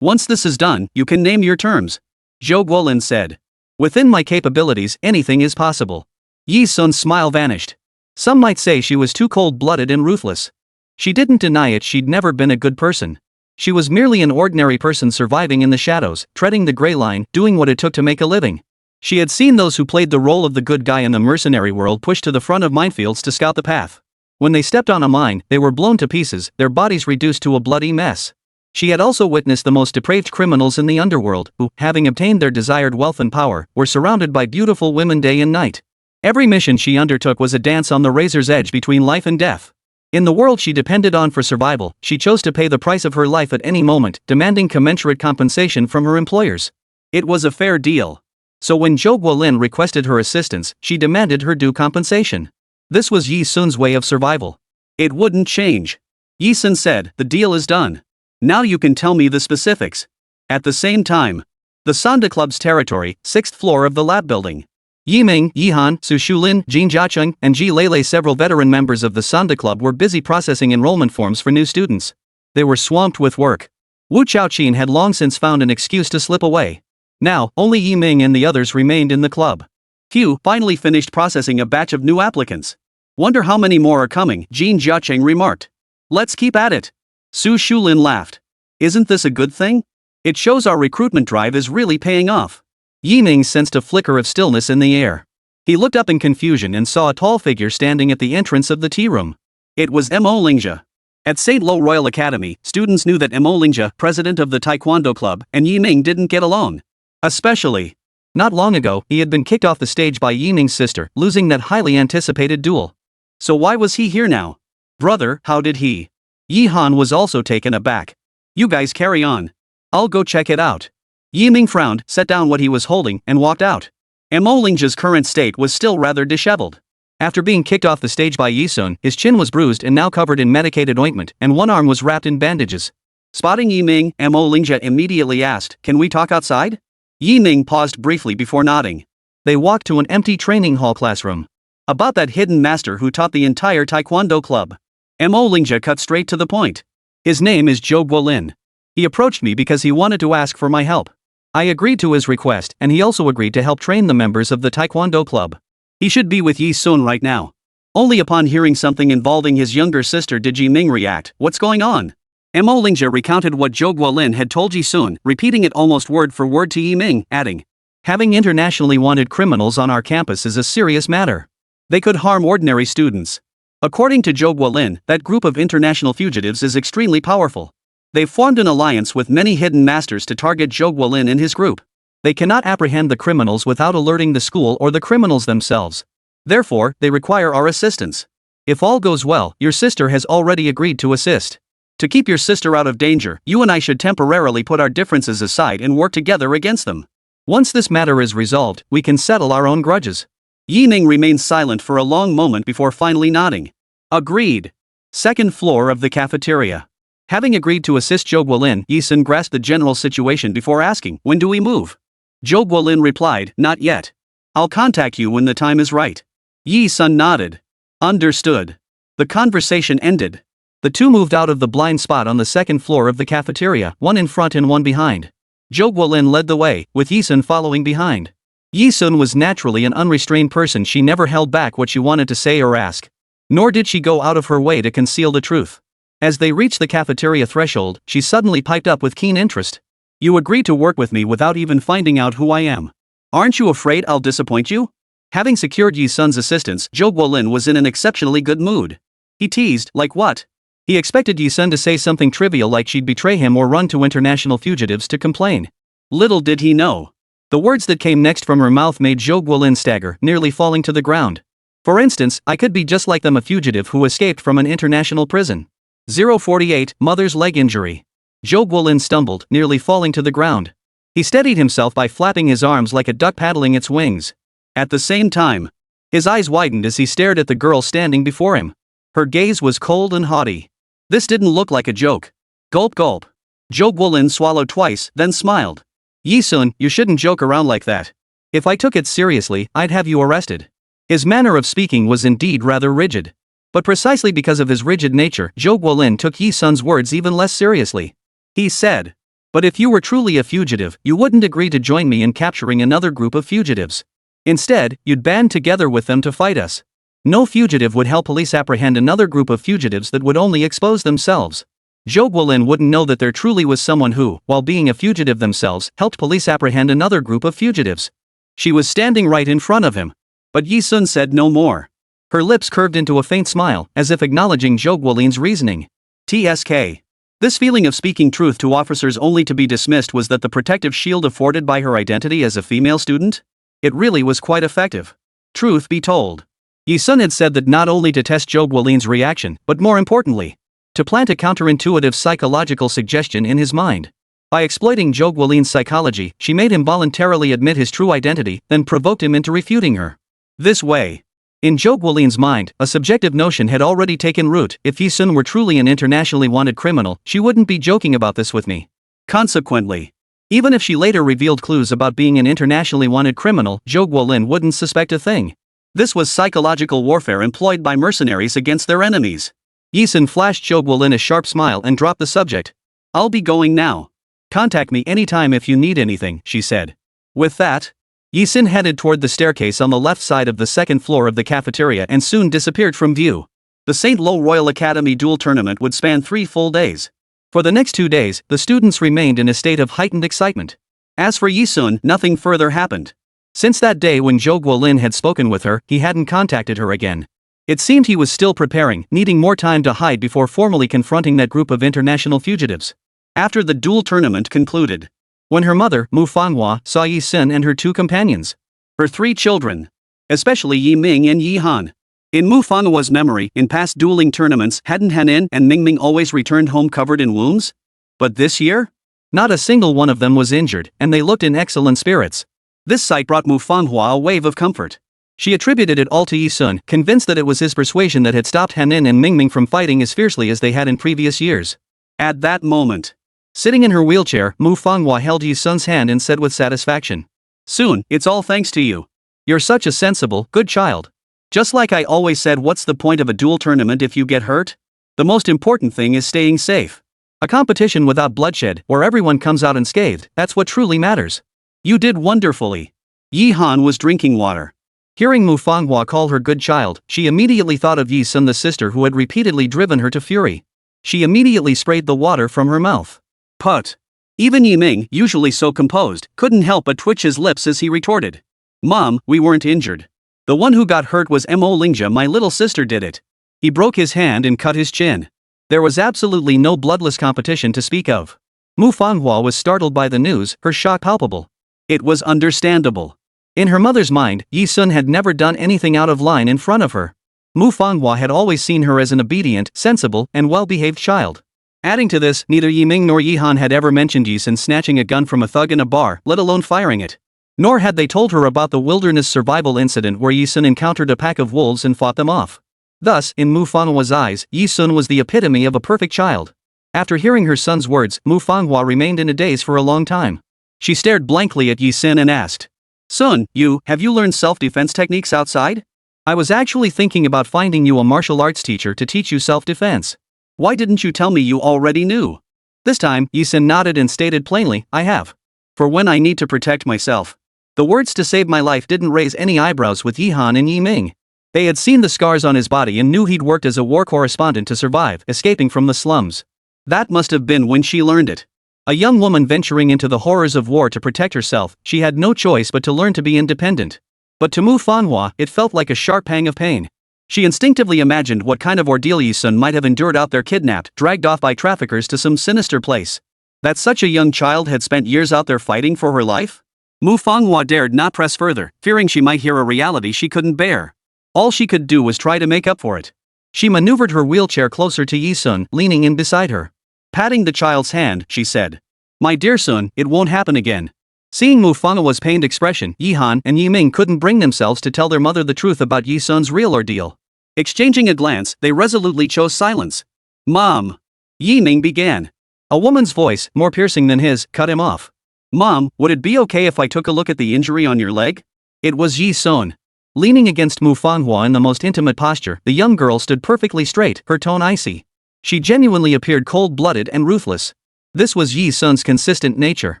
Once this is done, you can name your terms. Jo Guolin said. Within my capabilities, anything is possible. Yi Sun's smile vanished. Some might say she was too cold-blooded and ruthless. She didn't deny it, she'd never been a good person. She was merely an ordinary person surviving in the shadows, treading the gray line, doing what it took to make a living. She had seen those who played the role of the good guy in the mercenary world pushed to the front of minefields to scout the path. When they stepped on a mine, they were blown to pieces, their bodies reduced to a bloody mess. She had also witnessed the most depraved criminals in the underworld, who, having obtained their desired wealth and power, were surrounded by beautiful women day and night. Every mission she undertook was a dance on the razor's edge between life and death. In the world she depended on for survival, she chose to pay the price of her life at any moment, demanding commensurate compensation from her employers. It was a fair deal. So when Zhou Guolin requested her assistance, she demanded her due compensation. This was Yi Sun's way of survival. It wouldn't change. Yi Sun said, "The deal is done. Now you can tell me the specifics." At the same time, the Sanda Club's territory, 6th floor of the lab building. Yi Ming, Yi Han, Su Shulin, Jin Jiacheng, and Ji Lele, several veteran members of the Sanda Club, were busy processing enrollment forms for new students. They were swamped with work. Wu Chaoqin had long since found an excuse to slip away. Now, only Yi Ming and the others remained in the club. Hugh finally finished processing a batch of new applicants. "Wonder how many more are coming," Jin Jiacheng remarked. "Let's keep at it." Su Shulin laughed. "Isn't this a good thing? It shows our recruitment drive is really paying off." Yi Ming sensed a flicker of stillness in the air. He looked up in confusion and saw a tall figure standing at the entrance of the tea room. It was Mo Lingjia. At St. Lo Royal Academy, students knew that Mo Lingjia, president of the Taekwondo Club, and Yi Ming didn't get along. Especially. Not long ago, he had been kicked off the stage by Yi Ming's sister, losing that highly anticipated duel. So why was he here now? "Brother, how did he?" Yi Han was also taken aback. "You guys carry on. I'll go check it out." Yi Ming frowned, set down what he was holding, and walked out. Mo Lingjia's current state was still rather disheveled. After being kicked off the stage by Yi Sun, his chin was bruised and now covered in medicated ointment, and one arm was wrapped in bandages. Spotting Yi Ming, Mo Lingjia immediately asked, "Can we talk outside?" Yi Ming paused briefly before nodding. They walked to an empty training hall classroom. About that hidden master who taught the entire Taekwondo club. Mo Lingjia cut straight to the point. "His name is Zhou Guolin. He approached me because he wanted to ask for my help. I agreed to his request, and he also agreed to help train the members of the Taekwondo club. He should be with Yi Sun right now." Only upon hearing something involving his younger sister did Yi Ming react. "What's going on?" Mo Lingjia recounted what Zhou Guolin had told Yi Sun, repeating it almost word for word to Yi Ming, adding, "Having internationally wanted criminals on our campus is a serious matter. They could harm ordinary students. According to Zhou Guolin, that group of international fugitives is extremely powerful. They've formed an alliance with many hidden masters to target Zhou Guolin and his group. They cannot apprehend the criminals without alerting the school or the criminals themselves. Therefore, they require our assistance. If all goes well, your sister has already agreed to assist. To keep your sister out of danger, you and I should temporarily put our differences aside and work together against them. Once this matter is resolved, we can settle our own grudges." Yi Ming remained silent for a long moment before finally nodding. "Agreed." 2nd floor of the cafeteria. Having agreed to assist Zhou Guolin, Yi Sun grasped the general situation before asking, "When do we move?" Zhou Guolin replied, "Not yet. I'll contact you when the time is right." Yi Sun nodded. "Understood." The conversation ended. The two moved out of the blind spot on the 2nd floor of the cafeteria, one in front and one behind. Zhou Guolin led the way, with Yi Sun following behind. Yi Sun was naturally an unrestrained person. She never held back what she wanted to say or ask. Nor did she go out of her way to conceal the truth. As they reached the cafeteria threshold, she suddenly piped up with keen interest. "You agreed to work with me without even finding out who I am. Aren't you afraid I'll disappoint you?" Having secured Yi Sun's assistance, Zhou Guolin was in an exceptionally good mood. He teased, "Like what?" He expected Yi Sun to say something trivial like she'd betray him or run to international fugitives to complain. Little did he know. The words that came next from her mouth made Zhou Guolin stagger, nearly falling to the ground. "For instance, I could be just like them, a fugitive who escaped from an international prison." 048, mother's leg injury. Zhou Guolin stumbled, nearly falling to the ground. He steadied himself by flapping his arms like a duck paddling its wings. At the same time, his eyes widened as he stared at the girl standing before him. Her gaze was cold and haughty. This didn't look like a joke. Gulp gulp. Zhou Guolin swallowed twice, then smiled. "Yi Sun, you shouldn't joke around like that. If I took it seriously, I'd have you arrested." His manner of speaking was indeed rather rigid. But precisely because of his rigid nature, Zhou Guolin took Yi Sun's words even less seriously. He said, "But if you were truly a fugitive, you wouldn't agree to join me in capturing another group of fugitives. Instead, you'd band together with them to fight us. No fugitive would help police apprehend another group of fugitives that would only expose themselves. Zhou Guolin wouldn't know that there truly was someone who, while being a fugitive themselves, helped police apprehend another group of fugitives." She was standing right in front of him. But Yi Sun said no more. Her lips curved into a faint smile, as if acknowledging Zhou Guolin's reasoning. TSK. This feeling of speaking truth to officers only to be dismissed was that the protective shield afforded by her identity as a female student? It really was quite effective. Truth be told, Yi Sun had said that not only to test Zhou Guolin's reaction, but more importantly, to plant a counterintuitive psychological suggestion in his mind. By exploiting Zhou Guolin's psychology, she made him voluntarily admit his true identity, then provoked him into refuting her. This way, in Zhou Guolin's mind, a subjective notion had already taken root: if Yi Sun were truly an internationally wanted criminal, she wouldn't be joking about this with me. Consequently, even if she later revealed clues about being an internationally wanted criminal, Zhou Guolin wouldn't suspect a thing. This was psychological warfare employed by mercenaries against their enemies. Yi Sun flashed Zhou Guolin a sharp smile and dropped the subject. "I'll be going now. Contact me anytime if you need anything," she said. With that, Yi Sun headed toward the staircase on the left side of the second floor of the cafeteria and soon disappeared from view. The St. Lo Royal Academy duel tournament would span 3 full days. For the next 2 days, the students remained in a state of heightened excitement. As for Yi Sun, nothing further happened. Since that day when Zhou Guolin had spoken with her, he hadn't contacted her again. It seemed he was still preparing, needing more time to hide before formally confronting that group of international fugitives. After the duel tournament concluded, when her mother, Manhwa, saw Yi Sun and her 2 companions, her 3 children, especially Yi Ming and Yi Han. In Manhwa's memory, in past dueling tournaments, hadn't Han and Mingming always returned home covered in wounds? But this year? Not a single one of them was injured, and they looked in excellent spirits. This sight brought Manhwa a wave of comfort. She attributed it all to Yi Sun, convinced that it was his persuasion that had stopped Han and Mingming from fighting as fiercely as they had in previous years. At that moment, sitting in her wheelchair, Manhwa held Yi Sun's hand and said with satisfaction, "Soon, it's all thanks to you. You're such a sensible, good child. Just like I always said, what's the point of a duel tournament if you get hurt? The most important thing is staying safe. A competition without bloodshed, where everyone comes out unscathed, that's what truly matters. You did wonderfully." Yi Han was drinking water. Hearing Manhwa call her good child, she immediately thought of Yi Sun, the sister who had repeatedly driven her to fury. She immediately sprayed the water from her mouth. But even Yi Ming, usually so composed, couldn't help but twitch his lips as he retorted, "Mom, we weren't injured. The one who got hurt was Mo Lingjia, my little sister did it." He broke his hand and cut his chin. There was absolutely no bloodless competition to speak of. Manhwa was startled by the news, her shock palpable. It was understandable. In her mother's mind, Yi Sun had never done anything out of line in front of her. Manhwa had always seen her as an obedient, sensible, and well-behaved child. Adding to this, neither Yi Ming nor Yi Han had ever mentioned Yi Sun snatching a gun from a thug in a bar, let alone firing it. Nor had they told her about the wilderness survival incident where Yi Sun encountered a pack of wolves and fought them off. Thus, in Manhwa's eyes, Yi Sun was the epitome of a perfect child. After hearing her son's words, Manhwa remained in a daze for a long time. She stared blankly at Yi Sun and asked, "Sun, have you learned self-defense techniques outside? I was actually thinking about finding you a martial arts teacher to teach you self-defense. Why didn't you tell me you already knew?" This time, Yi Sun nodded and stated plainly, "I have. For when I need to protect myself." The words "to save my life" didn't raise any eyebrows with Yi Han and Yi Ming. They had seen the scars on his body and knew he'd worked as a war correspondent to survive, escaping from the slums. That must have been when she learned it. A young woman venturing into the horrors of war to protect herself, she had no choice but to learn to be independent. But to Manhwa, it felt like a sharp pang of pain. She instinctively imagined what kind of ordeal Yi Sun might have endured out there, kidnapped, dragged off by traffickers to some sinister place. That such a young child had spent years out there fighting for her life? Manhwa dared not press further, fearing she might hear a reality she couldn't bear. All she could do was try to make up for it. She maneuvered her wheelchair closer to Yi Sun, leaning in beside her. Patting the child's hand, she said, "My dear Sun, it won't happen again." Seeing Manhwa's pained expression, Yi Han and Yi Ming couldn't bring themselves to tell their mother the truth about Yi Sun's real ordeal. Exchanging a glance, they resolutely chose silence. "Mom," Yi Ming began. A woman's voice, more piercing than his, cut him off. "Mom, would it be okay if I took a look at the injury on your leg?" It was Yi Sun. Leaning against Manhwa in the most intimate posture, the young girl stood perfectly straight, her tone icy. She genuinely appeared cold-blooded and ruthless. This was Yi Sun's consistent nature.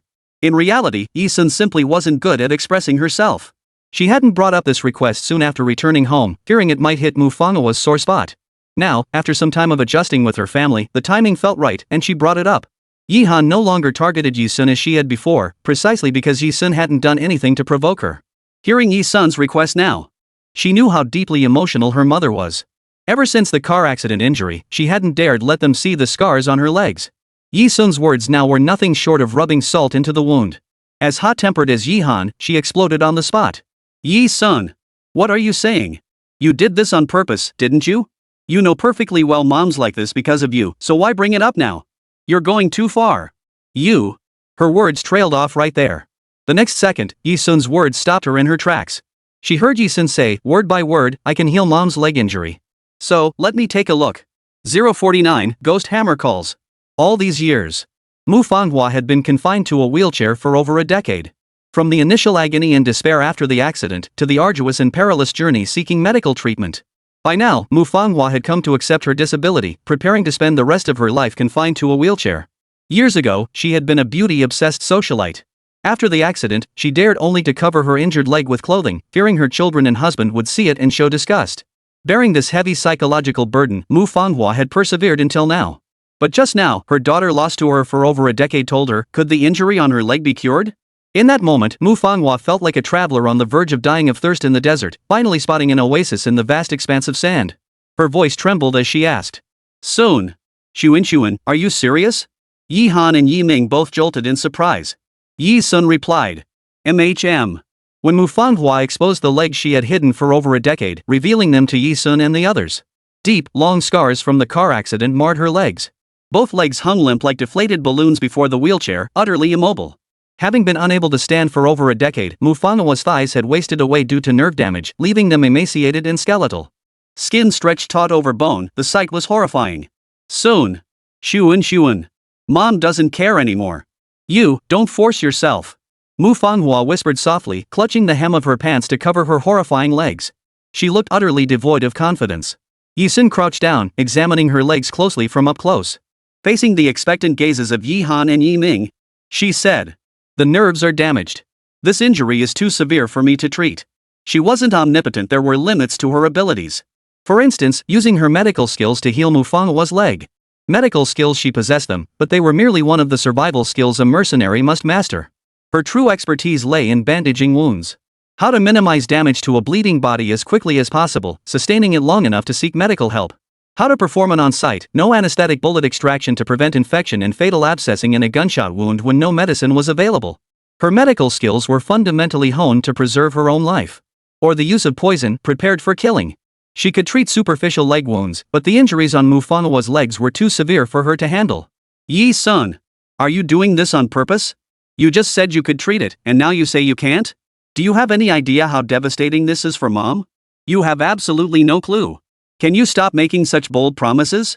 In reality, Yi Sun simply wasn't good at expressing herself. She hadn't brought up this request soon after returning home, fearing it might hit Manhwa's sore spot. Now, after some time of adjusting with her family, the timing felt right, and she brought it up. Yi Han no longer targeted Yi Sun as she had before, precisely because Yi Sun hadn't done anything to provoke her. Hearing Yi Sun's request now, she knew how deeply emotional her mother was. Ever since the car accident injury, she hadn't dared let them see the scars on her legs. Yi Sun's words now were nothing short of rubbing salt into the wound. As hot-tempered as Yi Han, she exploded on the spot. Yi Sun. What are you saying? You did this on purpose, didn't you? You know perfectly well mom's like this because of you, so why bring it up now? You're going too far. You. Her words trailed off right there. The next second, Yi Sun's words stopped her in her tracks. She heard Yi Sun say, word by word, I can heal mom's leg injury. So, let me take a look. 049, Ghost Hammer calls. All these years, Mu Fanghua had been confined to a wheelchair for over a decade. From the initial agony and despair after the accident to the arduous and perilous journey seeking medical treatment. By now, Mu Fanghua had come to accept her disability, preparing to spend the rest of her life confined to a wheelchair. Years ago, she had been a beauty-obsessed socialite. After the accident, she dared only to cover her injured leg with clothing, fearing her children and husband would see it and show disgust. Bearing this heavy psychological burden, Mu Fanghua had persevered until now. But just now, her daughter lost to her for over a decade told her, could the injury on her leg be cured? In that moment, Mu Fanghua felt like a traveler on the verge of dying of thirst in the desert, finally spotting an oasis in the vast expanse of sand. Her voice trembled as she asked. Soon. Xunxun, are you serious? Yi Han and Yi Ming both jolted in surprise. Yi Sun replied. MHM. When Mu Fanghua exposed the legs she had hidden for over a decade, revealing them to Yi Sun and the others. Deep, long scars from the car accident marred her legs. Both legs hung limp like deflated balloons before the wheelchair, utterly immobile. Having been unable to stand for over a decade, Mu Fanghua's thighs had wasted away due to nerve damage, leaving them emaciated and skeletal. Skin stretched taut over bone, the sight was horrifying. Soon. Xun. Mom doesn't care anymore. You, don't force yourself. Mu Fanghua whispered softly, clutching the hem of her pants to cover her horrifying legs. She looked utterly devoid of confidence. Yi Sun crouched down, examining her legs closely from up close. Facing the expectant gazes of Yi Han and Yi Ming, she said, the nerves are damaged. This injury is too severe for me to treat. She wasn't omnipotent, there were limits to her abilities. For instance, using her medical skills to heal Mu Fanghua's leg. Medical skills she possessed them, but they were merely one of the survival skills a mercenary must master. Her true expertise lay in bandaging wounds. How to minimize damage to a bleeding body as quickly as possible, sustaining it long enough to seek medical help. How to perform an on-site, no anesthetic bullet extraction to prevent infection and fatal abscessing in a gunshot wound when no medicine was available. Her medical skills were fundamentally honed to preserve her own life. Or the use of poison, prepared for killing. She could treat superficial leg wounds, but the injuries on Mu Fanghua's legs were too severe for her to handle. Yi Sun, are you doing this on purpose? You just said you could treat it, and now you say you can't? Do you have any idea how devastating this is for Mom? You have absolutely no clue. Can you stop making such bold promises?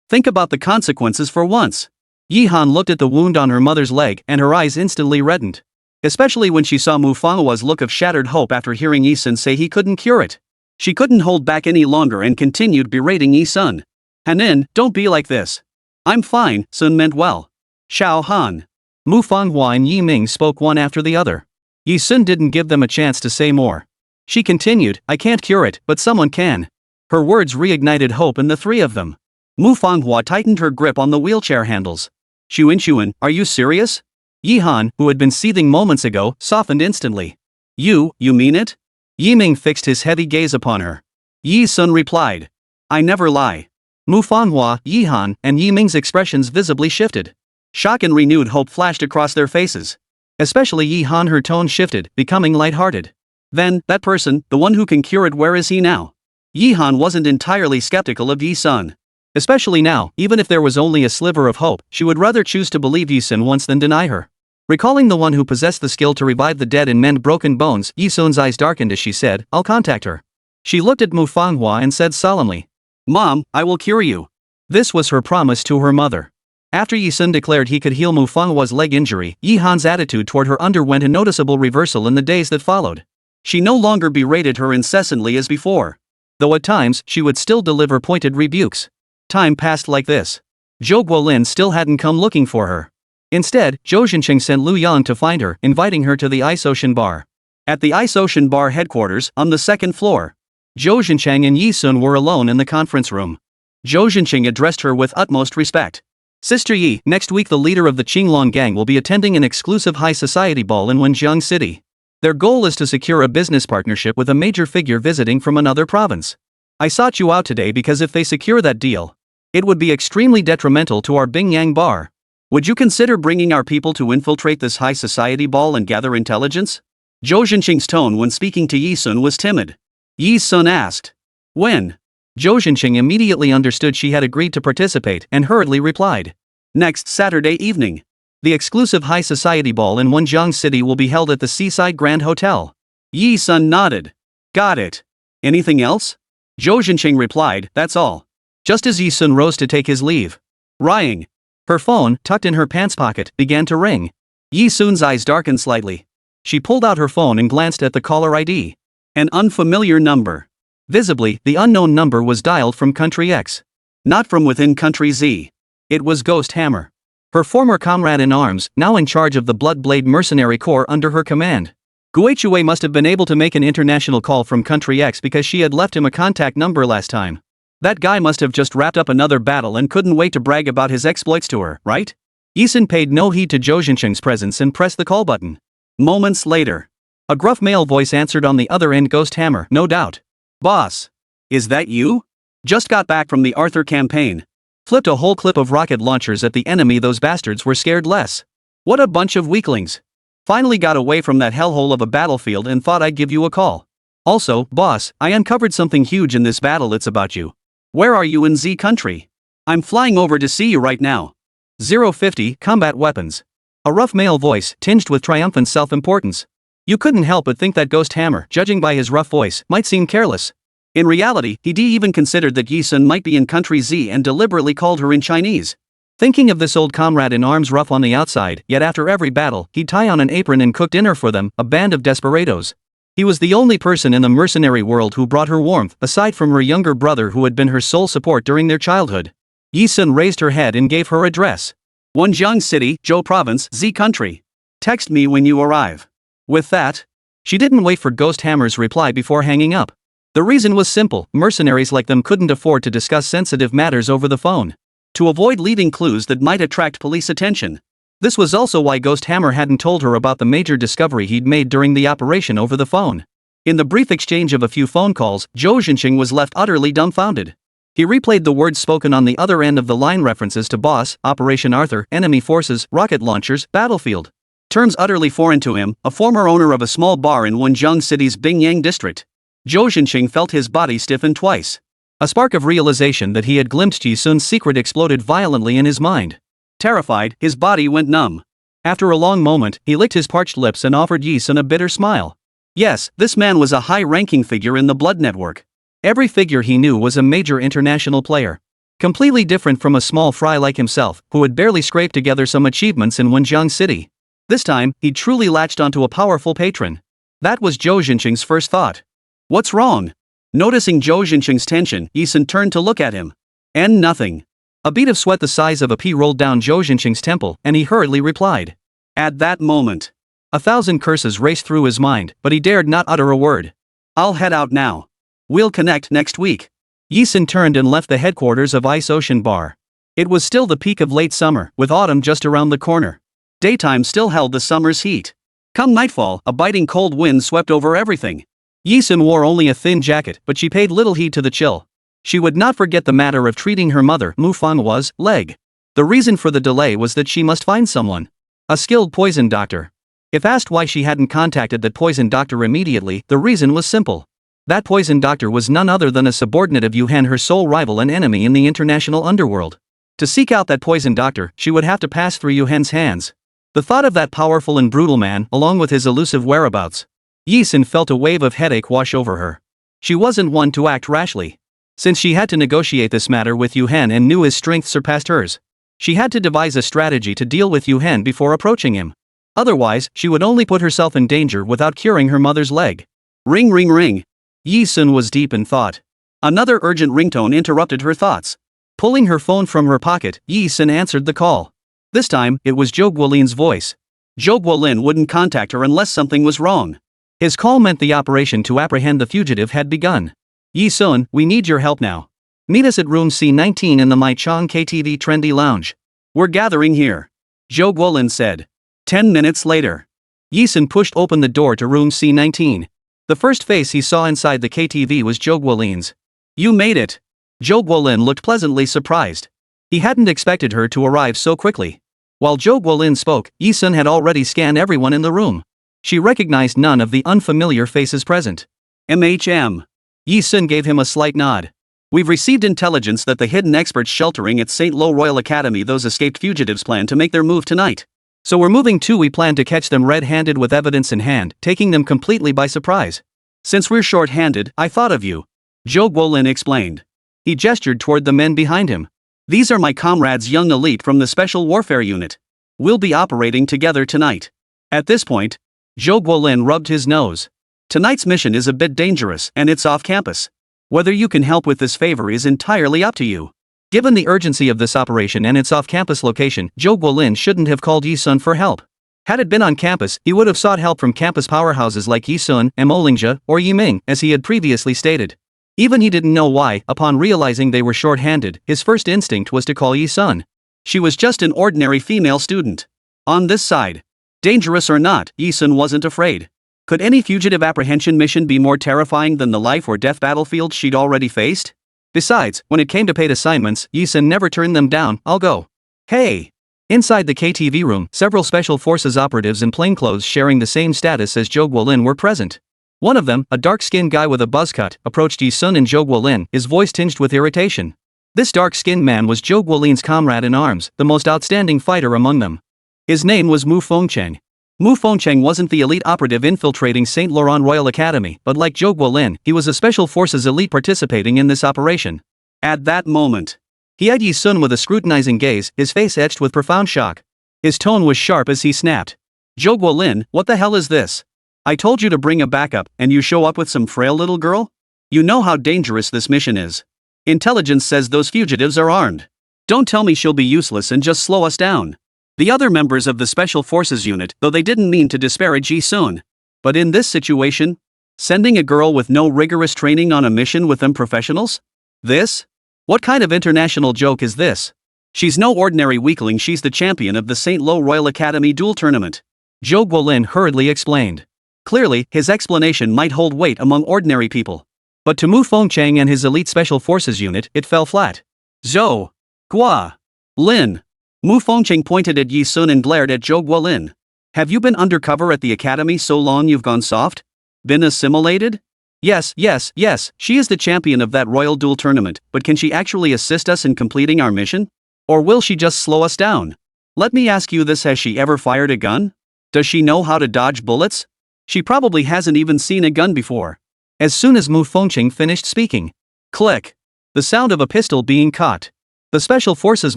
Think about the consequences for once. Yi Han looked at the wound on her mother's leg and her eyes instantly reddened. Especially when she saw Mu Fanghua's look of shattered hope after hearing Yi Sun say he couldn't cure it. She couldn't hold back any longer and continued berating Yi Sun. Hanin, don't be like this. I'm fine, Sun meant well. Xiao Han. Mu Fanghua and Yi Ming spoke one after the other. Yi Sun didn't give them a chance to say more. She continued, I can't cure it, but someone can. Her words reignited hope in the three of them. Mu Fanghua tightened her grip on the wheelchair handles. Xunxun, are you serious? Yi Han, who had been seething moments ago, softened instantly. You mean it? Yi Ming fixed his heavy gaze upon her. Yi Sun replied. I never lie. Mu Fanghua, Yi Han, and Yi Ming's expressions visibly shifted. Shock and renewed hope flashed across their faces. Especially Yi Han, her tone shifted, becoming lighthearted. Then, that person, the one who can cure it, where is he now? Yi Han wasn't entirely skeptical of Yi Sun. Especially now, even if there was only a sliver of hope, she would rather choose to believe Yi Sun once than deny her. Recalling the one who possessed the skill to revive the dead and mend broken bones, Yi Sun's eyes darkened as she said, I'll contact her. She looked at Mu Fanghua and said solemnly, Mom, I will cure you. This was her promise to her mother. After Yi Sun declared he could heal Mu Fanghua's leg injury, Yi Han's attitude toward her underwent a noticeable reversal in the days that followed. She no longer berated her incessantly as before. Though at times, she would still deliver pointed rebukes. Time passed like this. Zhou Guolin still hadn't come looking for her. Instead, Zhou Zhencheng sent Lu Yang to find her, inviting her to the Ice Ocean Bar. At the Ice Ocean Bar headquarters, on the second floor, Zhou Zhencheng and Yi Sun were alone in the conference room. Zhou Zhencheng addressed her with utmost respect. Sister Yi, next week the leader of the Qinglong gang will be attending an exclusive high society ball in Wenjiang City. Their goal is to secure a business partnership with a major figure visiting from another province. I sought you out today because if they secure that deal, it would be extremely detrimental to our Bingyang bar. Would you consider bringing our people to infiltrate this high society ball and gather intelligence? Zhou Zhenqing's tone when speaking to Yi Sun was timid. Yi Sun asked. When? Zhou Zhenqing immediately understood she had agreed to participate and hurriedly replied. Next Saturday evening. The exclusive high society ball in Wenzhong City will be held at the Seaside Grand Hotel. Yi Sun nodded. Got it. Anything else? Zhou Zhenqing replied, that's all. Just as Yi Sun rose to take his leave. Ring. Her phone, tucked in her pants pocket, began to ring. Yi Sun's eyes darkened slightly. She pulled out her phone and glanced at the caller ID. An unfamiliar number. Visibly, the unknown number was dialed from country X. Not from within country Z. It was Ghost Hammer. Her former comrade in arms, now in charge of the Bloodblade Mercenary Corps under her command. Guichue must have been able to make an international call from country X because she had left him a contact number last time. That guy must have just wrapped up another battle and couldn't wait to brag about his exploits to her, right? Yi Sun paid no heed to Zhou Zhenqing's presence and pressed the call button. Moments later. A gruff male voice answered on the other end. Ghost Hammer, no doubt. Boss. Is that you? Just got back from the Arthur campaign. Flipped a whole clip of rocket launchers at the enemy. Those bastards were scared less. What a bunch of weaklings. Finally got away from that hellhole of a battlefield and thought I'd give you a call. Also, boss, I uncovered something huge in this battle. It's about you. Where are you in Z country? I'm flying over to see you right now. 050 Combat Weapons. A rough male voice, tinged with triumphant self-importance. You couldn't help but think that Ghost Hammer, judging by his rough voice, might seem careless. In reality, he even considered that Yi Sun might be in country Z and deliberately called her in Chinese. Thinking of this old comrade in arms, rough on the outside, yet after every battle, he'd tie on an apron and cook dinner for them, a band of desperados. He was the only person in the mercenary world who brought her warmth, aside from her younger brother who had been her sole support during their childhood. Yi Sun raised her head and gave her address. Wenzhong City, Zhou Province, Z country. Text me when you arrive. With that, she didn't wait for Ghost Hammer's reply before hanging up. The reason was simple: mercenaries like them couldn't afford to discuss sensitive matters over the phone. To avoid leaving clues that might attract police attention. This was also why Ghost Hammer hadn't told her about the major discovery he'd made during the operation over the phone. In the brief exchange of a few phone calls, Zhou Zhenqing was left utterly dumbfounded. He replayed the words spoken on the other end of the line, references to boss, Operation Arthur, enemy forces, rocket launchers, battlefield. Terms utterly foreign to him, a former owner of a small bar in Wenzhong City's Bingyang district. Zhou Zhenqing felt his body stiffen twice. A spark of realization that he had glimpsed Yi Sun's secret exploded violently in his mind. Terrified, his body went numb. After a long moment, he licked his parched lips and offered Yi Sun a bitter smile. Yes, this man was a high-ranking figure in the Blood Network. Every figure he knew was a major international player. Completely different from a small fry like himself, who had barely scraped together some achievements in Wenzhong City. This time, he truly latched onto a powerful patron. That was Zhou Zhenqing's first thought. What's wrong? Noticing Zhou Zhenqing's tension, Yi Sun turned to look at him. And nothing. A bead of sweat the size of a pea rolled down Zhou Zhenqing's temple, and he hurriedly replied. At that moment, 1,000 curses raced through his mind, but he dared not utter a word. I'll head out now. We'll connect next week. Yi Sun turned and left the headquarters of Ice Ocean Bar. It was still the peak of late summer, with autumn just around the corner. Daytime still held the summer's heat. Come nightfall, a biting cold wind swept over everything. Yi Sun wore only a thin jacket, but she paid little heed to the chill. She would not forget the matter of treating her mother, Manhwa's leg. The reason for the delay was that she must find someone. A skilled poison doctor. If asked why she hadn't contacted that poison doctor immediately, the reason was simple. That poison doctor was none other than a subordinate of Yu Hen, her sole rival and enemy in the international underworld. To seek out that poison doctor, she would have to pass through Yu Hen's hands. The thought of that powerful and brutal man, along with his elusive whereabouts. Yi Sun felt a wave of headache wash over her. She wasn't one to act rashly. Since she had to negotiate this matter with Yu Hen and knew his strength surpassed hers, she had to devise a strategy to deal with Yu Hen before approaching him. Otherwise, she would only put herself in danger without curing her mother's leg. Ring ring ring. Yi Sun was deep in thought. Another urgent ringtone interrupted her thoughts. Pulling her phone from her pocket, Yi Sun answered the call. This time, it was Zhou Guolin's voice. Zhou Guolin wouldn't contact her unless something was wrong. His call meant the operation to apprehend the fugitive had begun. Yi Sun, we need your help now. Meet us at room C19 in the Mai Chong KTV Trendy Lounge. We're gathering here. Zhou Guolin said. 10 minutes later. Yi Sun pushed open the door to room C19. The first face he saw inside the KTV was Zhou Guolin's. You made it. Zhou Guolin looked pleasantly surprised. He hadn't expected her to arrive so quickly. While Zhou Guolin spoke, Yi Sun had already scanned everyone in the room. She recognized none of the unfamiliar faces present. MHM. Yi Sun gave him a slight nod. We've received intelligence that the hidden experts sheltering at St. Lo Royal Academy, those escaped fugitives, plan to make their move tonight. So we're moving too. We plan to catch them red-handed with evidence in hand, taking them completely by surprise. Since we're short-handed, I thought of you. Zhou Guolin explained. He gestured toward the men behind him. These are my comrades, young elite from the Special Warfare Unit. We'll be operating together tonight. At this point, Zhou Guolin rubbed his nose. Tonight's mission is a bit dangerous, and it's off campus. Whether you can help with this favor is entirely up to you. Given the urgency of this operation and its off-campus location, Zhou Guolin shouldn't have called Yi Sun for help. Had it been on campus, he would have sought help from campus powerhouses like Yi Sun, Lingzhe, or Yi Ming, as he had previously stated. Even he didn't know why, upon realizing they were short-handed, his first instinct was to call Yi Sun. She was just an ordinary female student. On this side. Dangerous or not, Yi Sun wasn't afraid. Could any fugitive apprehension mission be more terrifying than the life or death battlefield she'd already faced? Besides, when it came to paid assignments, Yi Sun never turned them down. I'll go. Hey! Inside the KTV room, several Special Forces operatives in plainclothes sharing the same status as Zhou Guolin were present. One of them, a dark-skinned guy with a buzz cut, approached Yi Sun and Zhou Guolin, his voice tinged with irritation. This dark-skinned man was Zhou Guolin's comrade in arms, the most outstanding fighter among them. His name was Mu Fengcheng. Mu Fengcheng wasn't the elite operative infiltrating St. Laurent Royal Academy, but like Zhou Guolin, he was a Special Forces elite participating in this operation. At that moment, he eyed Yi Sun with a scrutinizing gaze, his face etched with profound shock. His tone was sharp as he snapped. Zhou Guolin, what the hell is this? I told you to bring a backup, and you show up with some frail little girl? You know how dangerous this mission is. Intelligence says those fugitives are armed. Don't tell me she'll be useless and just slow us down. The other members of the Special Forces unit, though they didn't mean to disparage Yi Sun. But in this situation, sending a girl with no rigorous training on a mission with them professionals? This? What kind of international joke is this? She's no ordinary weakling, she's the champion of the St. Lo Royal Academy duel tournament. Zhou Guolin hurriedly explained. Clearly, his explanation might hold weight among ordinary people. But to Mu Fengcheng and his elite Special Forces unit, it fell flat. Zhou Guolin. Mu Fengcheng pointed at Yi Sun and glared at Zhou Guolin. Have you been undercover at the academy so long you've gone soft? Been assimilated? Yes, she is the champion of that royal duel tournament, but can she actually assist us in completing our mission? Or will she just slow us down? Let me ask you this, has she ever fired a gun? Does she know how to dodge bullets? She probably hasn't even seen a gun before. As soon as Mu Fengcheng finished speaking, click. The sound of a pistol being cocked. The Special Forces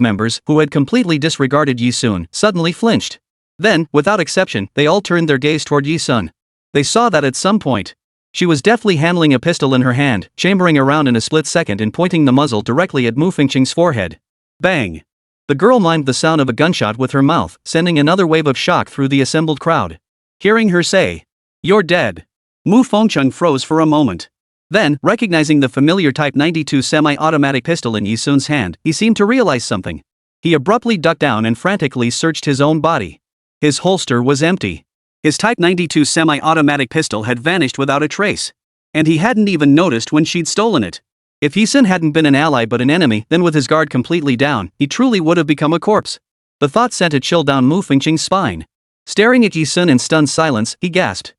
members, who had completely disregarded Yi Sun, suddenly flinched. Then, without exception, they all turned their gaze toward Yi Sun. They saw that at some point, she was deftly handling a pistol in her hand, chambering around in a split second and pointing the muzzle directly at Mu Fengcheng's forehead. Bang! The girl mimed the sound of a gunshot with her mouth, sending another wave of shock through the assembled crowd. Hearing her say, "You're dead," Mu Fengcheng froze for a moment. Then, recognizing the familiar Type 92 semi-automatic pistol in Yi Sun's hand, he seemed to realize something. He abruptly ducked down and frantically searched his own body. His holster was empty. His Type 92 semi-automatic pistol had vanished without a trace. And he hadn't even noticed when she'd stolen it. If Yi Sun hadn't been an ally but an enemy, then with his guard completely down, he truly would have become a corpse. The thought sent a chill down Mu Fengcheng's spine. Staring at Yi Sun in stunned silence, he gasped.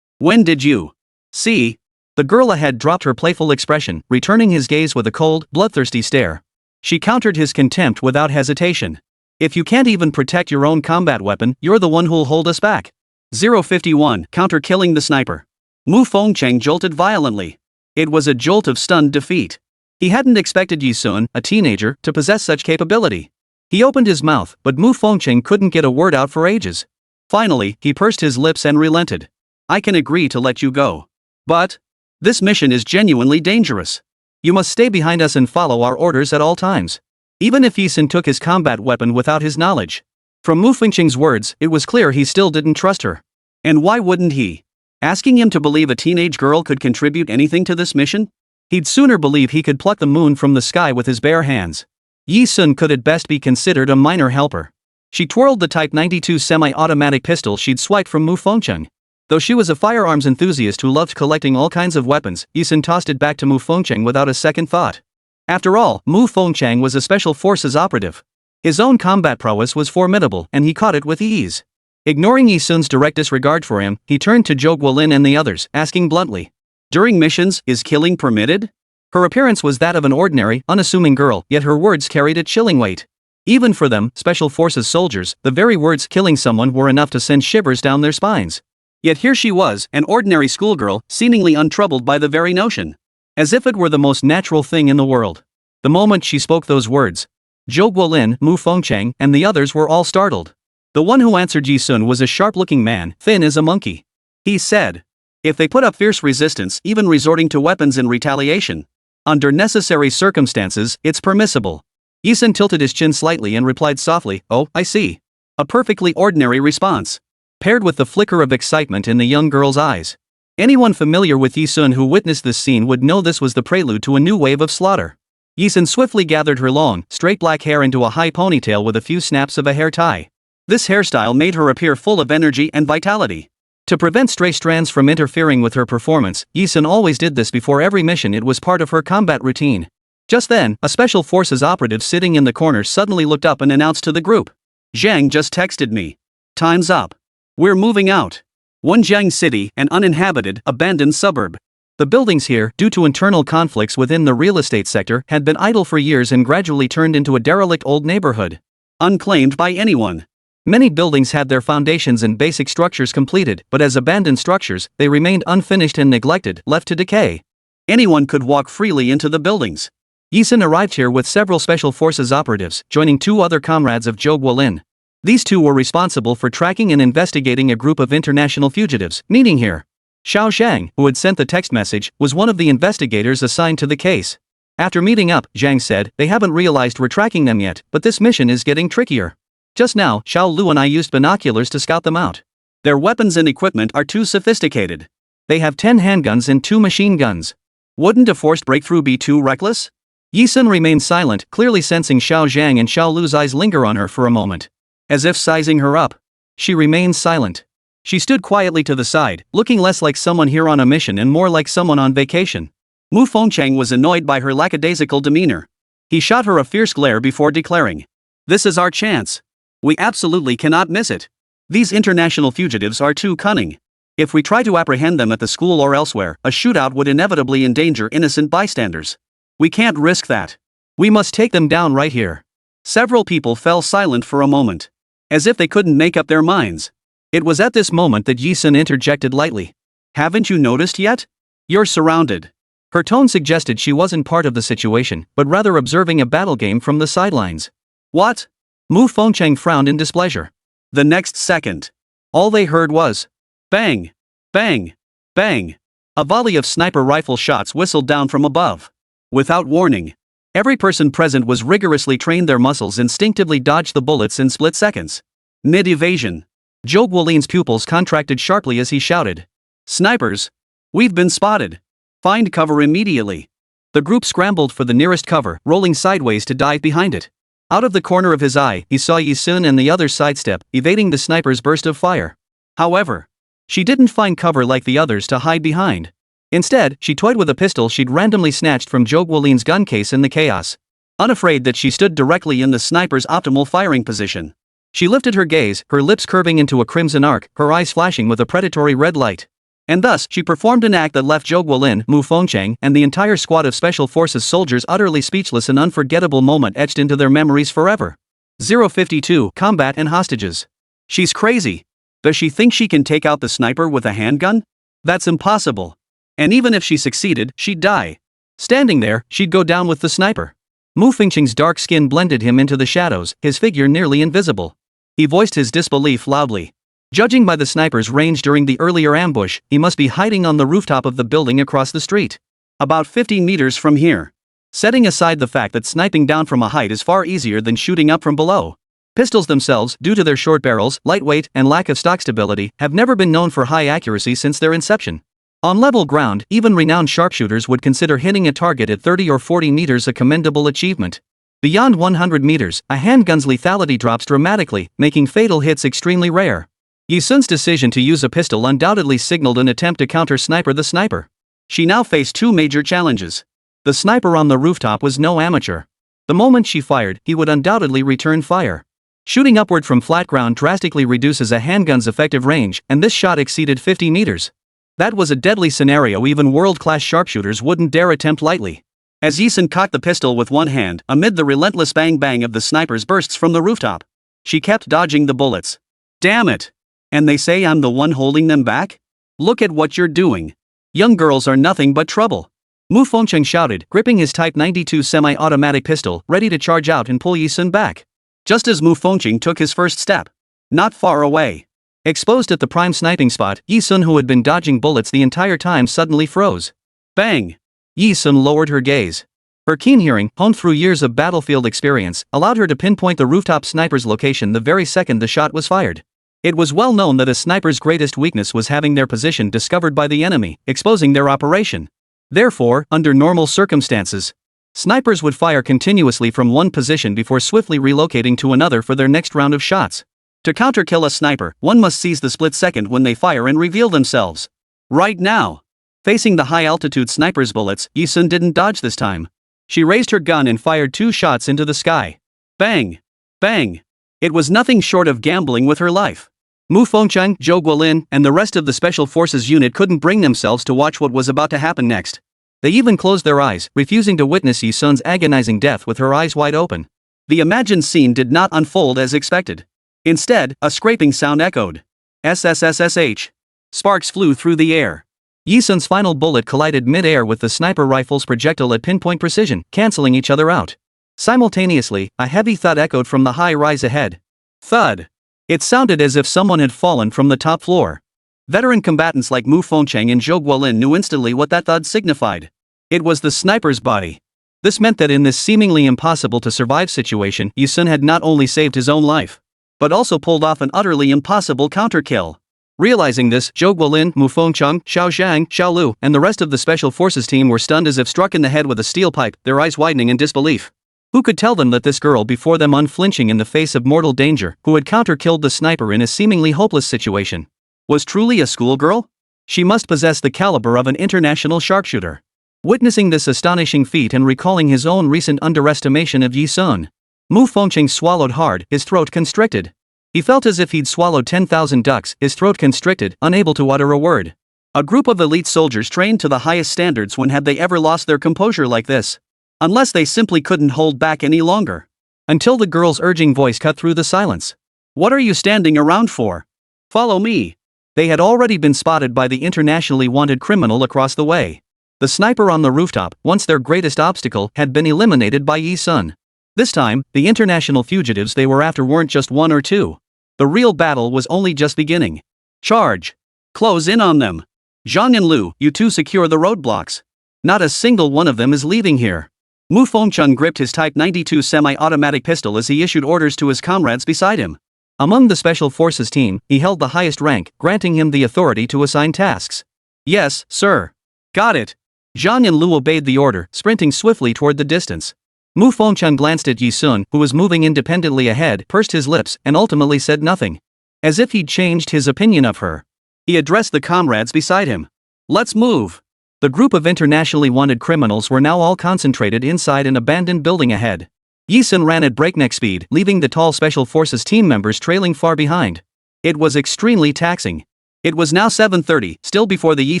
When did you see? The girl ahead dropped her playful expression, returning his gaze with a cold, bloodthirsty stare. She countered his contempt without hesitation. If you can't even protect your own combat weapon, you're the one who'll hold us back. 051, counter-killing the sniper. Mu Fengcheng jolted violently. It was a jolt of stunned defeat. He hadn't expected Yi Sun, a teenager, to possess such capability. He opened his mouth, but Mu Fengcheng couldn't get a word out for ages. Finally, he pursed his lips and relented. I can agree to let you go. But this mission is genuinely dangerous. You must stay behind us and follow our orders at all times. Even if Yi Sun took his combat weapon without his knowledge. From Mu Fengcheng's words, it was clear he still didn't trust her. And why wouldn't he? Asking him to believe a teenage girl could contribute anything to this mission? He'd sooner believe he could pluck the moon from the sky with his bare hands. Yi Sun could at best be considered a minor helper. She twirled the Type 92 semi-automatic pistol she'd swiped from Mu Fengcheng. Though she was a firearms enthusiast who loved collecting all kinds of weapons, Yi Sun tossed it back to Mu Fengcheng without a second thought. After all, Mu Fengcheng was a Special Forces operative. His own combat prowess was formidable and he caught it with ease. Ignoring Yi Sun's direct disregard for him, he turned to Zhou Guolin and the others, asking bluntly, During missions, is killing permitted? Her appearance was that of an ordinary, unassuming girl, yet her words carried a chilling weight. Even for them, Special Forces soldiers, the very words killing someone were enough to send shivers down their spines. Yet here she was, an ordinary schoolgirl, seemingly untroubled by the very notion. As if it were the most natural thing in the world. The moment she spoke those words, Zhou Guolin, Mu Fengchang, and the others were all startled. The one who answered Yi Sun was a sharp-looking man, thin as a monkey. He said, if they put up fierce resistance, even resorting to weapons in retaliation, under necessary circumstances, it's permissible. Yi Sun tilted his chin slightly and replied softly, oh, I see. A perfectly ordinary response, paired with the flicker of excitement in the young girl's eyes. Anyone familiar with Yi Sun who witnessed this scene would know this was the prelude to a new wave of slaughter. Yi Sun swiftly gathered her long, straight black hair into a high ponytail with a few snaps of a hair tie. This hairstyle made her appear full of energy and vitality. To prevent stray strands from interfering with her performance, Yi Sun always did this before every mission. It was part of her combat routine. Just then, a Special Forces operative sitting in the corner suddenly looked up and announced to the group, Zhang just texted me. Time's up. We're moving out. Wenjiang City, an uninhabited, abandoned suburb. The buildings here, due to internal conflicts within the real estate sector, had been idle for years and gradually turned into a derelict old neighborhood. Unclaimed by anyone. Many buildings had their foundations and basic structures completed, but as abandoned structures, they remained unfinished and neglected, left to decay. Anyone could walk freely into the buildings. Yi Sun arrived here with several Special Forces operatives, joining 2 other comrades of Zhou Guolin. These 2 were responsible for tracking and investigating a group of international fugitives, meeting here. Xiao Zhang, who had sent the text message, was one of the investigators assigned to the case. After meeting up, Zhang said, they haven't realized we're tracking them yet, but this mission is getting trickier. Just now, Xiao Lu and I used binoculars to scout them out. Their weapons and equipment are too sophisticated. They have 10 handguns and 2 machine guns. Wouldn't a forced breakthrough be too reckless? Yi Sun remained silent, clearly sensing Xiao Zhang and Xiao Lu's eyes linger on her for a moment. As if sizing her up. She remained silent. She stood quietly to the side, looking less like someone here on a mission and more like someone on vacation. Mu Fengchang was annoyed by her lackadaisical demeanor. He shot her a fierce glare before declaring, this is our chance. We absolutely cannot miss it. These international fugitives are too cunning. If we try to apprehend them at the school or elsewhere, a shootout would inevitably endanger innocent bystanders. We can't risk that. We must take them down right here. Several people fell silent for a moment, as if they couldn't make up their minds. It was at this moment that Yi Sun interjected lightly. Haven't you noticed yet? You're surrounded. Her tone suggested she wasn't part of the situation, but rather observing a battle game from the sidelines. What? Mu Fengchang frowned in displeasure. The next second, all they heard was bang, bang, bang. A volley of sniper rifle shots whistled down from above. Without warning, every person present was rigorously trained. Their muscles instinctively dodged the bullets in split seconds. Mid-evasion. Zhou Guolin's pupils contracted sharply as he shouted, snipers! We've been spotted. Find cover immediately. The group scrambled for the nearest cover, rolling sideways to dive behind it. Out of the corner of his eye, he saw Yi Sun and the others sidestep, evading the sniper's burst of fire. However, she didn't find cover like the others to hide behind. Instead, she toyed with a pistol she'd randomly snatched from Zhou Guolin's gun case in the chaos. Unafraid that she stood directly in the sniper's optimal firing position. She lifted her gaze, her lips curving into a crimson arc, her eyes flashing with a predatory red light. And thus, she performed an act that left Zhou Guolin, Mu Fengchang, and the entire squad of Special Forces soldiers utterly speechless, an unforgettable moment etched into their memories forever. 052 Combat and Hostages. She's crazy. Does she think she can take out the sniper with a handgun? That's impossible. And even if she succeeded, she'd die. Standing there, she'd go down with the sniper. Mu Fengchang's dark skin blended him into the shadows, his figure nearly invisible. He voiced his disbelief loudly. Judging by the sniper's range during the earlier ambush, he must be hiding on the rooftop of the building across the street. About 50 meters from here. Setting aside the fact that sniping down from a height is far easier than shooting up from below. Pistols themselves, due to their short barrels, lightweight, and lack of stock stability, have never been known for high accuracy since their inception. On level ground, even renowned sharpshooters would consider hitting a target at 30 or 40 meters a commendable achievement. Beyond 100 meters, a handgun's lethality drops dramatically, making fatal hits extremely rare. Yi Sun's decision to use a pistol undoubtedly signaled an attempt to counter-sniper the sniper. She now faced 2 major challenges. The sniper on the rooftop was no amateur. The moment she fired, he would undoubtedly return fire. Shooting upward from flat ground drastically reduces a handgun's effective range, and this shot exceeded 50 meters. That was a deadly scenario even world-class sharpshooters wouldn't dare attempt lightly. As Yu Sun cocked the pistol with one hand, amid the relentless bang-bang of the sniper's bursts from the rooftop, she kept dodging the bullets. Damn it! And they say I'm the one holding them back? Look at what you're doing. Young girls are nothing but trouble. Mu Fengcheng shouted, gripping his Type 92 semi-automatic pistol, ready to charge out and pull Yu Sun back. Just as Mu Fengcheng took his first step. Not far away. Exposed at the prime sniping spot, Yu Sun, who had been dodging bullets the entire time, suddenly froze. Bang! Yu Sun lowered her gaze. Her keen hearing, honed through years of battlefield experience, allowed her to pinpoint the rooftop sniper's location the very second the shot was fired. It was well known that a sniper's greatest weakness was having their position discovered by the enemy, exposing their operation. Therefore, under normal circumstances, snipers would fire continuously from one position before swiftly relocating to another for their next round of shots. To counter-kill a sniper, one must seize the split second when they fire and reveal themselves. Right now. Facing the high-altitude sniper's bullets, Yu Sun didn't dodge this time. She raised her gun and fired 2 shots into the sky. Bang! Bang! It was nothing short of gambling with her life. Mu Fengcheng, Zhou Guolin, and the rest of the Special Forces unit couldn't bring themselves to watch what was about to happen next. They even closed their eyes, refusing to witness Yu Sun's agonizing death with her eyes wide open. The imagined scene did not unfold as expected. Instead, a scraping sound echoed. SSS-ranked. Sparks flew through the air. Yu Sun's final bullet collided mid-air with the sniper rifle's projectile at pinpoint precision, canceling each other out. Simultaneously, a heavy thud echoed from the high rise ahead. Thud. It sounded as if someone had fallen from the top floor. Veteran combatants like Mu Fengcheng and Zhou Guolin knew instantly what that thud signified. It was the sniper's body. This meant that in this seemingly impossible-to-survive situation, Yu Sun had not only saved his own life, but also pulled off an utterly impossible counter-kill. Realizing this, Zhou Guolin, Mu Fengcheng, Xiao Zhang, Xiao Lu, and the rest of the Special Forces team were stunned as if struck in the head with a steel pipe, their eyes widening in disbelief. Who could tell them that this girl before them, unflinching in the face of mortal danger, who had counter-killed the sniper in a seemingly hopeless situation, was truly a schoolgirl? She must possess the caliber of an international sharpshooter. Witnessing this astonishing feat and recalling his own recent underestimation of Yu Sun, Mu Fengcheng swallowed hard, his throat constricted. He felt as if he'd swallowed 10,000 ducks, his throat constricted, unable to utter a word. A group of elite soldiers trained to the highest standards, when had they ever lost their composure like this? Unless they simply couldn't hold back any longer. Until the girl's urging voice cut through the silence. What are you standing around for? Follow me. They had already been spotted by the internationally wanted criminal across the way. The sniper on the rooftop, once their greatest obstacle, had been eliminated by Yu Sun. This time, the international fugitives they were after weren't just 1 or 2. The real battle was only just beginning. Charge! Close in on them! Zhang and Lu, you two secure the roadblocks. Not a single one of them is leaving here. Mu Fengcheng gripped his Type 92 semi-automatic pistol as he issued orders to his comrades beside him. Among the Special Forces team, he held the highest rank, granting him the authority to assign tasks. Yes, sir. Got it. Zhang and Lu obeyed the order, sprinting swiftly toward the distance. Mu Fengcheng glanced at Yu Sun, who was moving independently ahead, pursed his lips, and ultimately said nothing. As if he'd changed his opinion of her. He addressed the comrades beside him. Let's move. The group of internationally wanted criminals were now all concentrated inside an abandoned building ahead. Yu Sun ran at breakneck speed, leaving the tall Special Forces team members trailing far behind. It was extremely taxing. It was now 7:30, still before the Yi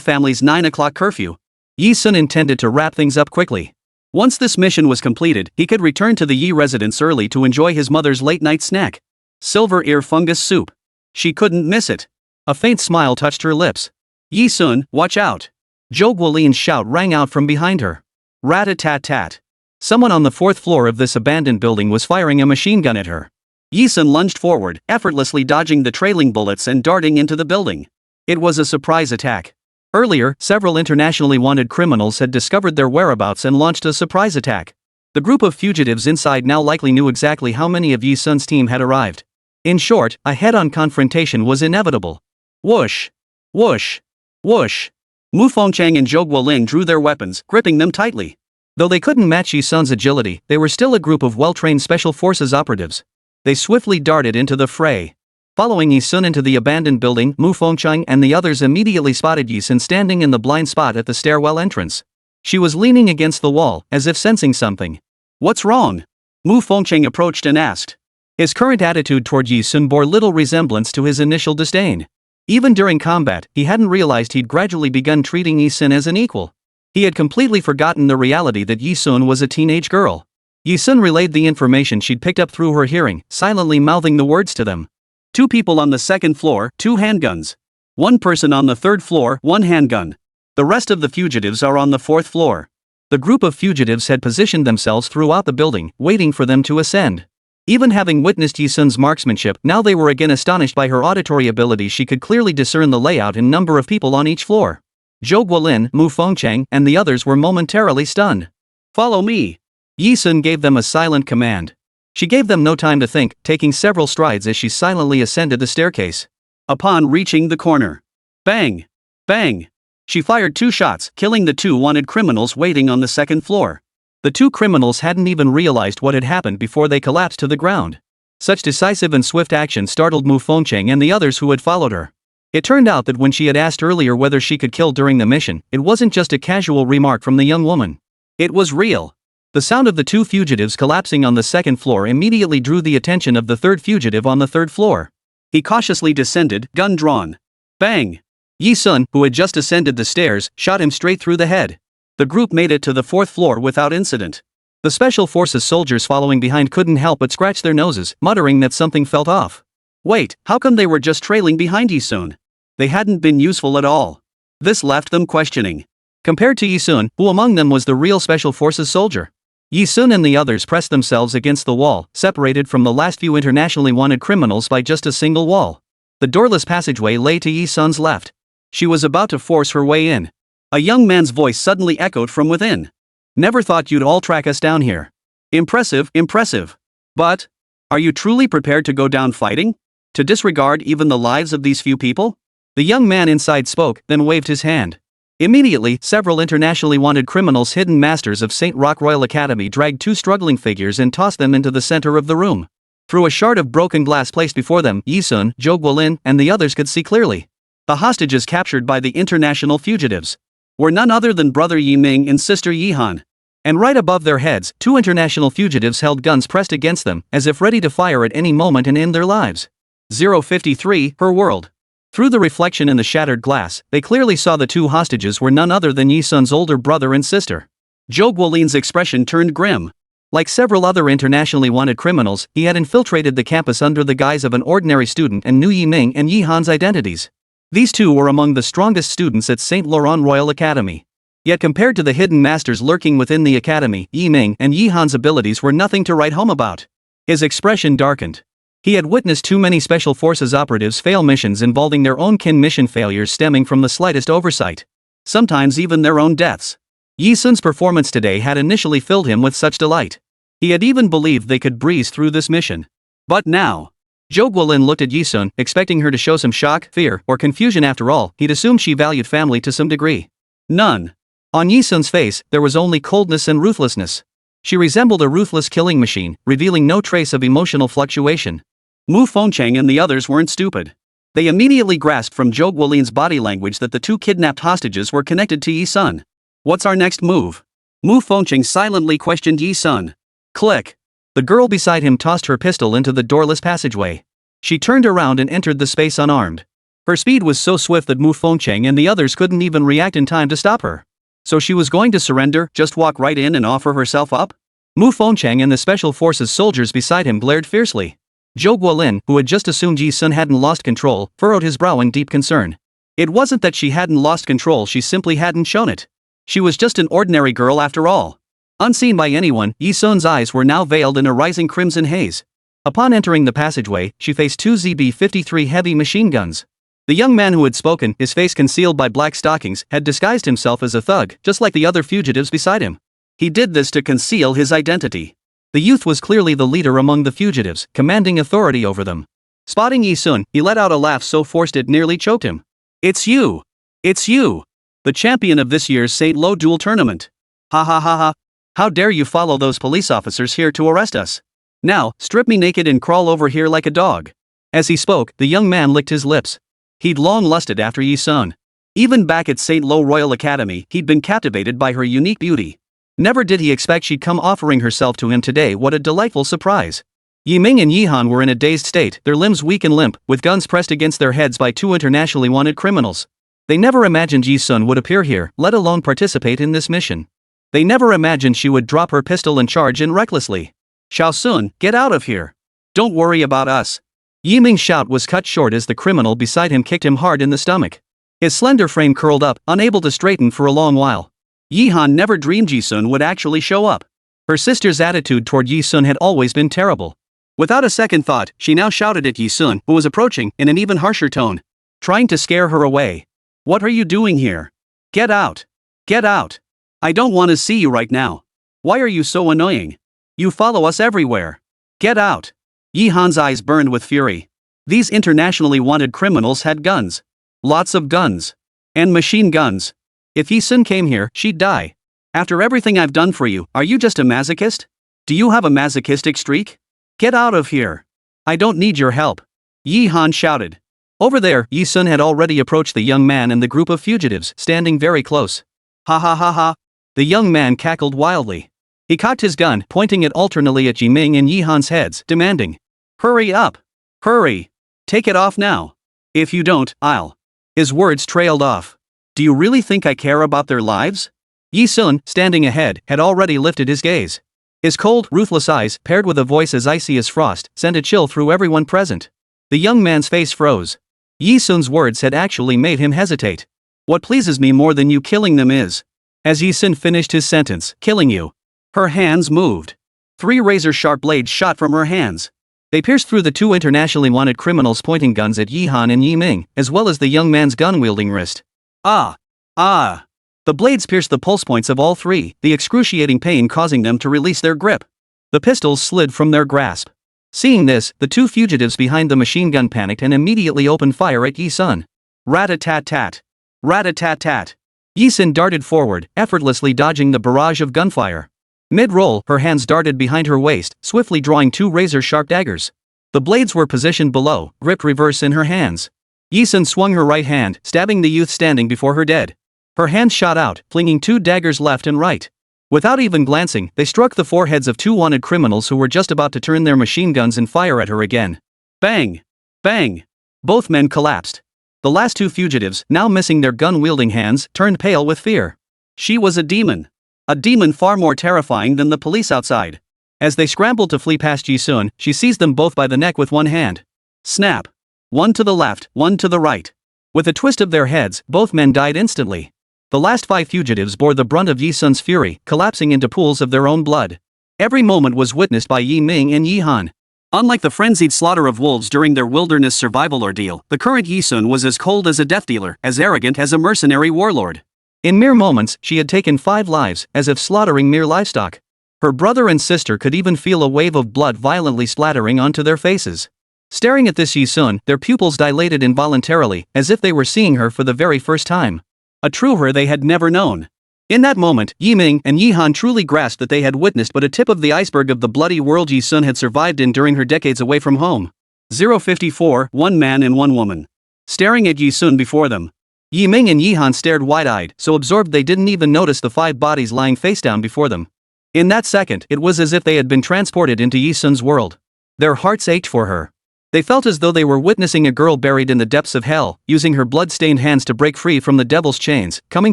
family's 9 o'clock curfew. Yu Sun intended to wrap things up quickly. Once this mission was completed, he could return to the Yi residence early to enjoy his mother's late-night snack. Silver ear fungus soup. She couldn't miss it. A faint smile touched her lips. Yu Sun, watch out. Zhou Guolin's shout rang out from behind her. Rat-a-tat-tat. Someone on the 4th floor of this abandoned building was firing a machine gun at her. Yu Sun lunged forward, effortlessly dodging the trailing bullets and darting into the building. It was a surprise attack. Earlier, several internationally wanted criminals had discovered their whereabouts and launched a surprise attack. The group of fugitives inside now likely knew exactly how many of Yu Sun's team had arrived. In short, a head-on confrontation was inevitable. Whoosh! Whoosh! Whoosh! Mu Fengcheng and Zhou Guolin drew their weapons, gripping them tightly. Though they couldn't match Yu Sun's agility, they were still a group of well-trained Special Forces operatives. They swiftly darted into the fray. Following Yu Sun into the abandoned building, Mu Fengcheng and the others immediately spotted Yu Sun standing in the blind spot at the stairwell entrance. She was leaning against the wall, as if sensing something. What's wrong? Mu Fengcheng approached and asked. His current attitude toward Yi Sun bore little resemblance to his initial disdain. Even during combat, he hadn't realized he'd gradually begun treating Yi Sun as an equal. He had completely forgotten the reality that Yi Sun was a teenage girl. Yi Sun relayed the information she'd picked up through her hearing, silently mouthing the words to them. 2 people on the 2nd floor, 2 handguns. 1 person on the 3rd floor, 1 handgun. The rest of the fugitives are on the 4th floor. The group of fugitives had positioned themselves throughout the building, waiting for them to ascend. Even having witnessed Yi Sun's marksmanship, now they were again astonished by her auditory ability. She could clearly discern the layout and number of people on each floor. Zhou Guolin, Mu Fengcheng, and the others were momentarily stunned. Follow me. Yi Sun gave them a silent command. She gave them no time to think, taking several strides as she silently ascended the staircase. Upon reaching the corner. Bang! Bang! She fired 2 shots, killing the 2 wanted criminals waiting on the 2nd floor. The 2 criminals hadn't even realized what had happened before they collapsed to the ground. Such decisive and swift action startled Mu Fengcheng and the others who had followed her. It turned out that when she had asked earlier whether she could kill during the mission, it wasn't just a casual remark from the young woman. It was real. The sound of the 2 fugitives collapsing on the 2nd floor immediately drew the attention of the 3rd fugitive on the 3rd floor. He cautiously descended, gun drawn. Bang! Yi Sun, who had just ascended the stairs, shot him straight through the head. The group made it to the 4th floor without incident. The Special Forces soldiers following behind couldn't help but scratch their noses, muttering that something felt off. Wait, how come they were just trailing behind Yi Sun? They hadn't been useful at all. This left them questioning. Compared to Yi Sun, who among them was the real Special Forces soldier? Yi Sun and the others pressed themselves against the wall, separated from the last few internationally wanted criminals by just a single wall. The doorless passageway lay to Yi Sun's left. She was about to force her way in. A young man's voice suddenly echoed from within. Never thought you'd all track us down here. Impressive, impressive. But, are you truly prepared to go down fighting? To disregard even the lives of these few people? The young man inside spoke, then waved his hand. Immediately, several internationally wanted criminals, hidden masters of St. Rock Royal Academy, dragged 2 struggling figures and tossed them into the center of the room. Through a shard of broken glass placed before them, Yi Sun, Zhou Guolin, and the others could see clearly. The hostages captured by the international fugitives were none other than brother Yi Ming and sister Yi Han. And right above their heads, 2 international fugitives held guns pressed against them, as if ready to fire at any moment and end their lives. 053, her world. Through the reflection in the shattered glass, they clearly saw the 2 hostages were none other than Yi Sun's older brother and sister. Zhou Guolin's expression turned grim. Like several other internationally wanted criminals, he had infiltrated the campus under the guise of an ordinary student and knew Yi Ming and Yi Han's identities. These 2 were among the strongest students at St. Laurent Royal Academy. Yet compared to the hidden masters lurking within the academy, Yi Ming and Yi Han's abilities were nothing to write home about. His expression darkened. He had witnessed too many Special Forces operatives fail missions involving their own kin, mission failures stemming from the slightest oversight. Sometimes even their own deaths. Yi Sun's performance today had initially filled him with such delight. He had even believed they could breeze through this mission. But now, Zhou Guolin looked at Yi Sun, expecting her to show some shock, fear, or confusion. After all, he'd assumed she valued family to some degree. None. On Yi Sun's face, there was only coldness and ruthlessness. She resembled a ruthless killing machine, revealing no trace of emotional fluctuation. Mu Fengcheng and the others weren't stupid. They immediately grasped from Zhou Guolin's body language that the 2 kidnapped hostages were connected to Yi Sun. What's our next move? Mu Fengcheng silently questioned Yi Sun. Click. The girl beside him tossed her pistol into the doorless passageway. She turned around and entered the space unarmed. Her speed was so swift that Mu Fengcheng and the others couldn't even react in time to stop her. So she was going to surrender, just walk right in and offer herself up? Mu Fengcheng and the Special Forces soldiers beside him glared fiercely. Zhou Guolin, who had just assumed Yi Sun hadn't lost control, furrowed his brow in deep concern. It wasn't that she hadn't lost control, she simply hadn't shown it. She was just an ordinary girl after all. Unseen by anyone, Yi Sun's eyes were now veiled in a rising crimson haze. Upon entering the passageway, she faced 2 ZB-53 heavy machine guns. The young man who had spoken, his face concealed by black stockings, had disguised himself as a thug, just like the other fugitives beside him. He did this to conceal his identity. The youth was clearly the leader among the fugitives, commanding authority over them. Spotting Yi Sun, he let out a laugh so forced it nearly choked him. It's you! It's you! The champion of this year's St. Lo duel tournament. Ha ha ha ha. How dare you follow those police officers here to arrest us? Now, strip me naked and crawl over here like a dog. As he spoke, the young man licked his lips. He'd long lusted after Yi Sun. Even back at St. Lo Royal Academy, he'd been captivated by her unique beauty. Never did he expect she'd come offering herself to him today. What a delightful surprise. Yi Ming and Yi Han were in a dazed state, their limbs weak and limp, with guns pressed against their heads by two internationally wanted criminals. They never imagined Yi Sun would appear here, let alone participate in this mission. They never imagined she would drop her pistol and charge in recklessly. Xiao Sun, get out of here. Don't worry about us. Yi Ming's shout was cut short as the criminal beside him kicked him hard in the stomach. His slender frame curled up, unable to straighten for a long while. Yi Han never dreamed Yi Sun would actually show up. Her sister's attitude toward Yi Sun had always been terrible. Without a second thought, she now shouted at Yi Sun, who was approaching, in an even harsher tone, trying to scare her away. What are you doing here? Get out. Get out. I don't want to see you right now. Why are you so annoying? You follow us everywhere. Get out. Yi Han's eyes burned with fury. These internationally wanted criminals had guns. Lots of guns. And machine guns. If Yi Sun came here, she'd die. After everything I've done for you, are you just a masochist? Do you have a masochistic streak? Get out of here. I don't need your help. Yi Han shouted. Over there, Yi Sun had already approached the young man and the group of fugitives, standing very close. Ha ha ha ha. The young man cackled wildly. He cocked his gun, pointing it alternately at Yi Ming and Yi Han's heads, demanding, hurry up. Hurry. Take it off now. If you don't, I'll. His words trailed off. Do you really think I care about their lives? Yi Sun, standing ahead, had already lifted his gaze. His cold, ruthless eyes, paired with a voice as icy as frost, sent a chill through everyone present. The young man's face froze. Yi Sun's words had actually made him hesitate. What pleases me more than you killing them is. As Yi Sun finished his sentence, killing you. Her hands moved. 3 razor-sharp blades shot from her hands. They pierced through the 2 internationally wanted criminals pointing guns at Yi Han and Yi Ming, as well as the young man's gun-wielding wrist. Ah! Ah! The blades pierced the pulse points of all 3, the excruciating pain causing them to release their grip. The pistols slid from their grasp. Seeing this, the 2 fugitives behind the machine gun panicked and immediately opened fire at Yi Sun. Rat-a-tat-tat. Rat-a-tat-tat. Yi Sun darted forward, effortlessly dodging the barrage of gunfire. Mid-roll, her hands darted behind her waist, swiftly drawing 2 razor-sharp daggers. The blades were positioned below, gripped reverse in her hands. Yi Sun swung her right hand, stabbing the youth standing before her dead. Her hands shot out, flinging 2 daggers left and right. Without even glancing, they struck the foreheads of 2 wanted criminals who were just about to turn their machine guns and fire at her again. Bang! Bang! Both men collapsed. The last 2 fugitives, now missing their gun-wielding hands, turned pale with fear. She was a demon. A demon far more terrifying than the police outside. As they scrambled to flee past Yi Sun, she seized them both by the neck with one hand. Snap! One to the left, one to the right. With a twist of their heads, both men died instantly. The last 5 fugitives bore the brunt of Yi Sun's fury, collapsing into pools of their own blood. Every moment was witnessed by Yi Ming and Yi Han. Unlike the frenzied slaughter of wolves during their wilderness survival ordeal, the current Yi Sun was as cold as a death dealer, as arrogant as a mercenary warlord. In mere moments, she had taken 5 lives, as if slaughtering mere livestock. Her brother and sister could even feel a wave of blood violently splattering onto their faces. Staring at this Yi Sun, their pupils dilated involuntarily, as if they were seeing her for the very first time. A true her they had never known. In that moment, Yi Ming and Yi Han truly grasped that they had witnessed but a tip of the iceberg of the bloody world Yi Sun had survived in during her decades away from home. 054, 1 man and 1 woman. Staring at Yi Sun before them. Yi Ming and Yi Han stared wide-eyed, so absorbed they didn't even notice the 5 bodies lying face down before them. In that second, it was as if they had been transported into Yi Sun's world. Their hearts ached for her. They felt as though they were witnessing a girl buried in the depths of hell, using her blood-stained hands to break free from the devil's chains, coming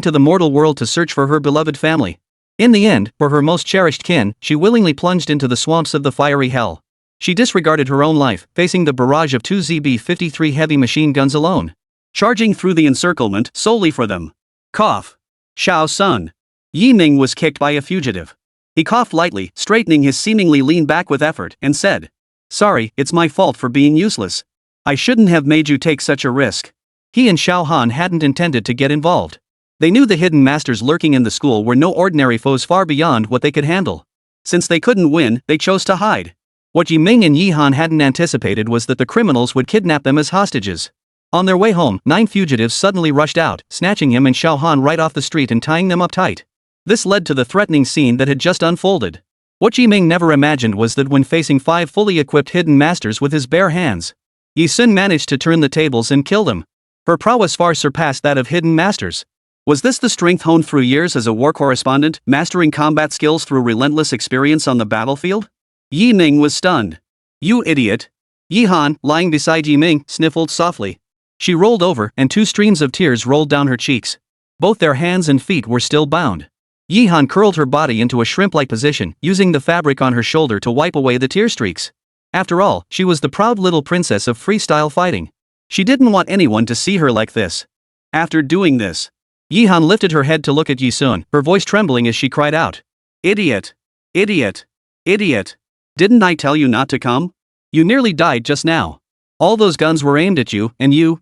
to the mortal world to search for her beloved family. In the end, for her most cherished kin, she willingly plunged into the swamps of the fiery hell. She disregarded her own life, facing the barrage of 2 ZB-53 heavy machine guns alone. Charging through the encirclement solely for them. Cough. Xiao Sun. Yi Ming was kicked by a fugitive. He coughed lightly, straightening his seemingly lean back with effort, and said, "Sorry, it's my fault for being useless. I shouldn't have made you take such a risk." He and Xiao Han hadn't intended to get involved. They knew the hidden masters lurking in the school were no ordinary foes far beyond what they could handle. Since they couldn't win, they chose to hide. What Yi Ming and Yi Han hadn't anticipated was that the criminals would kidnap them as hostages. On their way home, 9 fugitives suddenly rushed out, snatching him and Xiao Han right off the street and tying them up tight. This led to the threatening scene that had just unfolded. What Yi Ming never imagined was that when facing 5 fully equipped hidden masters with his bare hands, Yi Sun managed to turn the tables and kill them. Her prowess far surpassed that of hidden masters. Was this the strength honed through years as a war correspondent, mastering combat skills through relentless experience on the battlefield? Yi Ming was stunned. You idiot. Yi Han, lying beside Yi Ming, sniffled softly. She rolled over and 2 streams of tears rolled down her cheeks. Both their hands and feet were still bound. Yi Han curled her body into a shrimp-like position, using the fabric on her shoulder to wipe away the tear streaks. After all, she was the proud little princess of freestyle fighting. She didn't want anyone to see her like this. After doing this, Yi Han lifted her head to look at Yi Sun, her voice trembling as she cried out. Idiot! Idiot! Idiot! Didn't I tell you not to come? You nearly died just now. All those guns were aimed at you, and you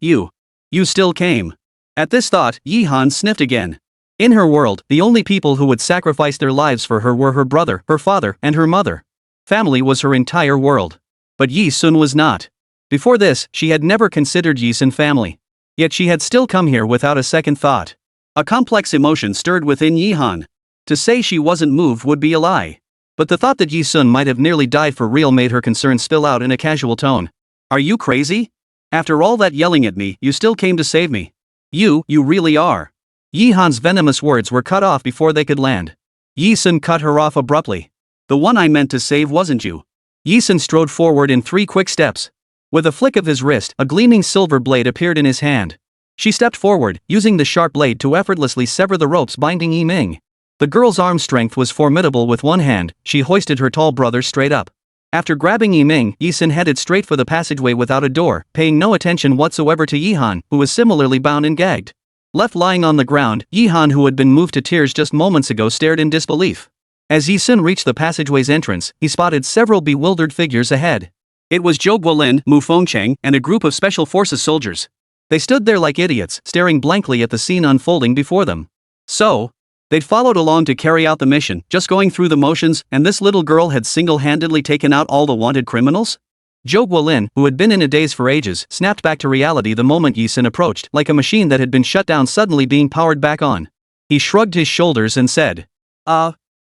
still came. At this thought, Yi Han sniffed again. In her world, the only people who would sacrifice their lives for her were her brother, her father, and her mother. Family was her entire world. But Yi Sun was not. Before this, she had never considered Yi Sun family. Yet she had still come here without a second thought. A complex emotion stirred within Yi Han. To say she wasn't moved would be a lie. But the thought that Yi Sun might have nearly died for real made her concern spill out in a casual tone. Are you crazy? After all that yelling at me, you still came to save me. You really are. Yi Han's venomous words were cut off before they could land. Yi Sun cut her off abruptly. The one I meant to save wasn't you. Yi Sun strode forward in 3 quick steps. With a flick of his wrist, a gleaming silver blade appeared in his hand. She stepped forward, using the sharp blade to effortlessly sever the ropes binding Yi Ming. The girl's arm strength was formidable. With one hand, she hoisted her tall brother straight up. After grabbing Yi Ming, Yi Sun headed straight for the passageway without a door, paying no attention whatsoever to Yi Han, who was similarly bound and gagged. Left lying on the ground, Yi Han, who had been moved to tears just moments ago, stared in disbelief. As Yi Sun reached the passageway's entrance, he spotted several bewildered figures ahead. It was Zhou Guolin, Mu Fengcheng, and a group of Special Forces soldiers. They stood there like idiots, staring blankly at the scene unfolding before them. So, they'd followed along to carry out the mission, just going through the motions, and this little girl had single-handedly taken out all the wanted criminals? Zhou Guolin, who had been in a daze for ages, snapped back to reality the moment Yi Sun approached, like a machine that had been shut down suddenly being powered back on. He shrugged his shoulders and said,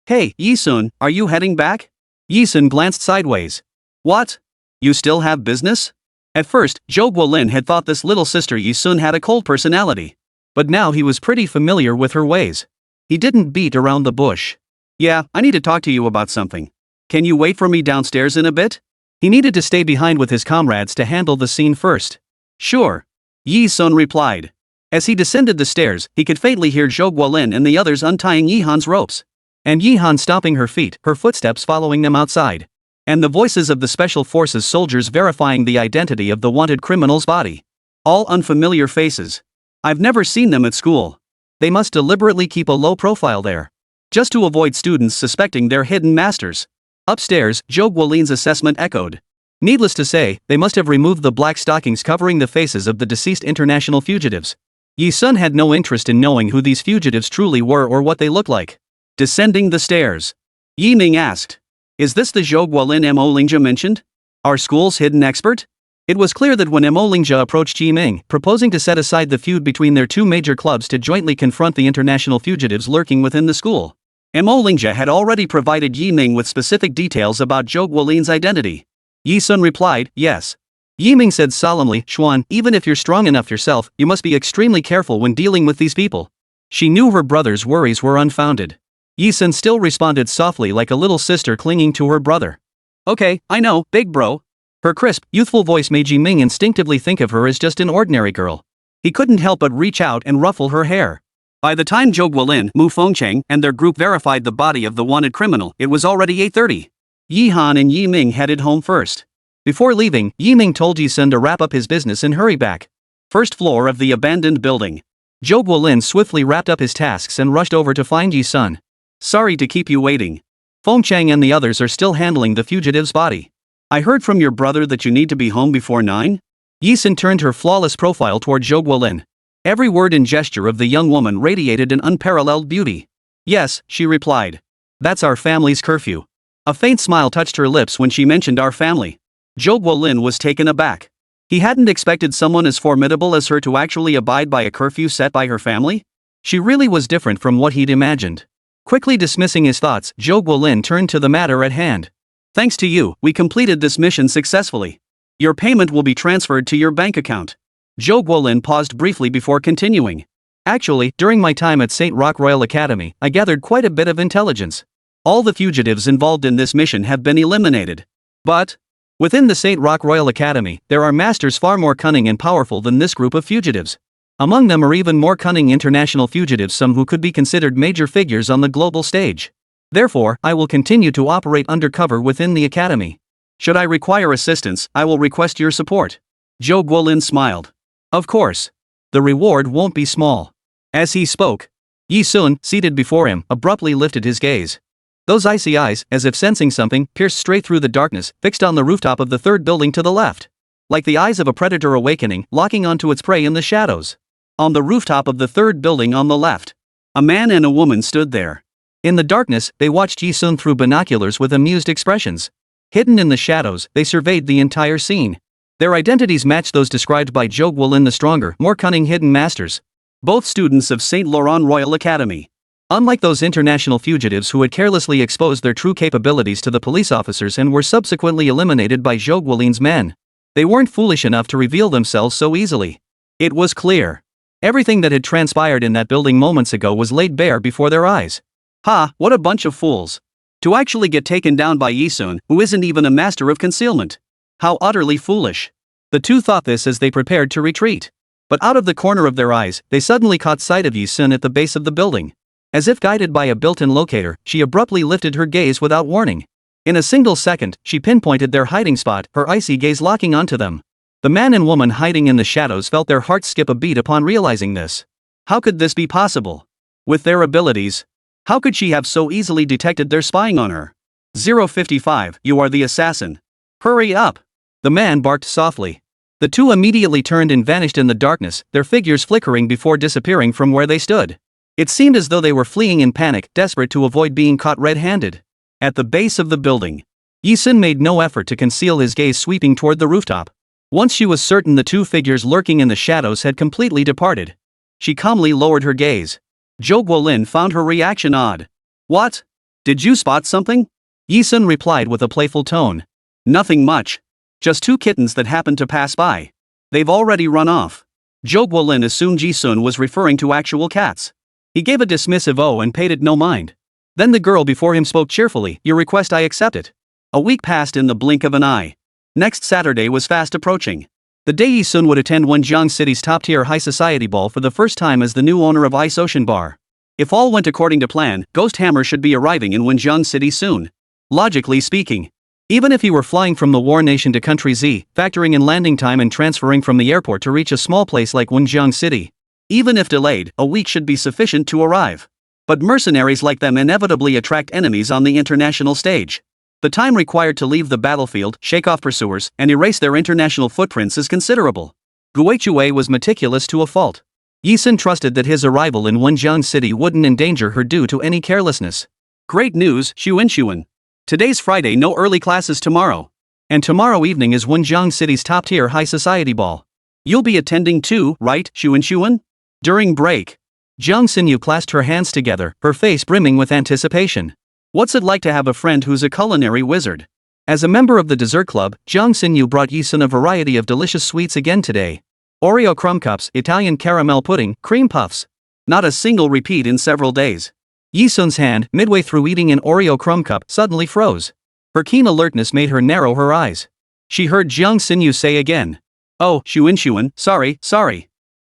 Hey, Yi Sun, are you heading back? Yi Sun glanced sideways. What? You still have business? At first, Zhou Guolin had thought this little sister Yi Sun had a cold personality. But now he was pretty familiar with her ways. He didn't beat around the bush. Yeah, I need to talk to you about something. Can you wait for me downstairs in a bit? He needed to stay behind with his comrades to handle the scene first. Sure. Yi Sun replied. As he descended the stairs, he could faintly hear Zhou Guolin and the others untying Yi Han's ropes. And Yi Han stomping her feet, her footsteps following them outside. And the voices of the Special Forces soldiers verifying the identity of the wanted criminal's body. All unfamiliar faces. I've never seen them at school. They must deliberately keep a low profile there. Just to avoid students suspecting their hidden masters. Upstairs, Zhou Guolin's assessment echoed. Needless to say, they must have removed the black stockings covering the faces of the deceased international fugitives. Yi Sun had no interest in knowing who these fugitives truly were or what they looked like. Descending the stairs, Yi Ming asked, Is this the Zhou Guolin Mo Lingjia mentioned? Our school's hidden expert? It was clear that when Mo Lingjia approached Yi Ming, proposing to set aside the feud between their 2 major clubs to jointly confront the international fugitives lurking within the school, Mo Lingjia had already provided Yi Ming with specific details about Zhou Guolin's identity. Yi Sun replied, yes. Yi Ming said solemnly, Xuan, even if you're strong enough yourself, you must be extremely careful when dealing with these people. She knew her brother's worries were unfounded. Yi Sun still responded softly like a little sister clinging to her brother. Okay, I know, big bro. Her crisp, youthful voice made Yi Ming instinctively think of her as just an ordinary girl. He couldn't help but reach out and ruffle her hair. By the time Zhou Guolin, Mu Fengcheng, and their group verified the body of the wanted criminal, it was already 8:30. Yi Han and Yi Ming headed home first. Before leaving, Yi Ming told Yi Sun to wrap up his business and hurry back. First floor of the abandoned building. Zhou Guolin swiftly wrapped up his tasks and rushed over to find Yi Sun. Sorry to keep you waiting. Fengcheng and the others are still handling the fugitive's body. I heard from your brother that you need to be home before 9? Yi Sun turned her flawless profile toward Zhou Guolin. Every word and gesture of the young woman radiated an unparalleled beauty. Yes, she replied. That's our family's curfew. A faint smile touched her lips when she mentioned our family. Zhou Guolin was taken aback. He hadn't expected someone as formidable as her to actually abide by a curfew set by her family. She really was different from what he'd imagined. Quickly dismissing his thoughts, Zhou Guolin turned to the matter at hand. Thanks to you, we completed this mission successfully. Your payment will be transferred to your bank account. Zhou Guolin paused briefly before continuing. Actually, during my time at St. Rock Royal Academy, I gathered quite a bit of intelligence. All the fugitives involved in this mission have been eliminated. But, within the St. Rock Royal Academy, there are masters far more cunning and powerful than this group of fugitives. Among them are even more cunning international fugitives, some who could be considered major figures on the global stage. Therefore, I will continue to operate undercover within the academy. Should I require assistance, I will request your support. Zhou Guolin smiled. Of course. The reward won't be small. As he spoke, Yi Sun, seated before him, abruptly lifted his gaze. Those icy eyes, as if sensing something, pierced straight through the darkness, fixed on the rooftop of the third building to the left. Like the eyes of a predator awakening, locking onto its prey in the shadows. On the rooftop of the third building on the left, a man and a woman stood there. In the darkness, they watched Yi Sun through binoculars with amused expressions. Hidden in the shadows, they surveyed the entire scene. Their identities matched those described by Zhou Guolin, the stronger, more cunning hidden masters. Both students of St. Laurent Royal Academy. Unlike those international fugitives who had carelessly exposed their true capabilities to the police officers and were subsequently eliminated by Zhou Guolin's men, they weren't foolish enough to reveal themselves so easily. It was clear. Everything that had transpired in that building moments ago was laid bare before their eyes. Ha, what a bunch of fools. To actually get taken down by Yi Sun, who isn't even a master of concealment. How utterly foolish. The two thought this as they prepared to retreat. But out of the corner of their eyes, they suddenly caught sight of Yi Sun at the base of the building. As if guided by a built-in locator, she abruptly lifted her gaze without warning. In a single second, she pinpointed their hiding spot, her icy gaze locking onto them. The man and woman hiding in the shadows felt their hearts skip a beat upon realizing this. How could this be possible? With their abilities, how could she have so easily detected their spying on her? 055, you are the assassin. Hurry up! The man barked softly. The two immediately turned and vanished in the darkness, their figures flickering before disappearing from where they stood. It seemed as though they were fleeing in panic, desperate to avoid being caught red-handed. At the base of the building, Yi Sun made no effort to conceal his gaze, sweeping toward the rooftop. Once she was certain the two figures lurking in the shadows had completely departed, she calmly lowered her gaze. Zhou Guolin found her reaction odd. What? Did you spot something? Yi Sun replied with a playful tone. Nothing much. Just two kittens that happened to pass by. They've already run off. Zhou Guolin assumed Yi Sun was referring to actual cats. He gave a dismissive "oh" and paid it no mind. Then the girl before him spoke cheerfully, "Your request, I accept it." A week passed in the blink of an eye. Next Saturday was fast approaching. The day Yi Sun would attend Wenjiang City's top-tier high society ball for the first time as the new owner of Ice Ocean Bar. If all went according to plan, Ghost Hammer should be arriving in Wenjiang City soon. Logically speaking. Even if he were flying from the war nation to country Z, factoring in landing time and transferring from the airport to reach a small place like Wenjiang City. Even if delayed, a week should be sufficient to arrive. But mercenaries like them inevitably attract enemies on the international stage. The time required to leave the battlefield, shake off pursuers, and erase their international footprints is considerable. Guichue was meticulous to a fault. Yi Sun trusted that his arrival in Wenjiang City wouldn't endanger her due to any carelessness. Great news, Xunxun. Today's Friday, no early classes tomorrow. And tomorrow evening is Wenjiang City's top-tier high society ball. You'll be attending too, right, Xunxun? During break, Jiang Xinyu clasped her hands together, her face brimming with anticipation. What's it like to have a friend who's a culinary wizard? As a member of the dessert club, Jiang Xinyu brought Yi Sun a variety of delicious sweets again today. Oreo crumb cups, Italian caramel pudding, cream puffs. Not a single repeat in several days. Yi Sun's hand, midway through eating an Oreo crumb cup, suddenly froze. Her keen alertness made her narrow her eyes. She heard Jiang Xinyu say again. Oh, Xunxun, sorry.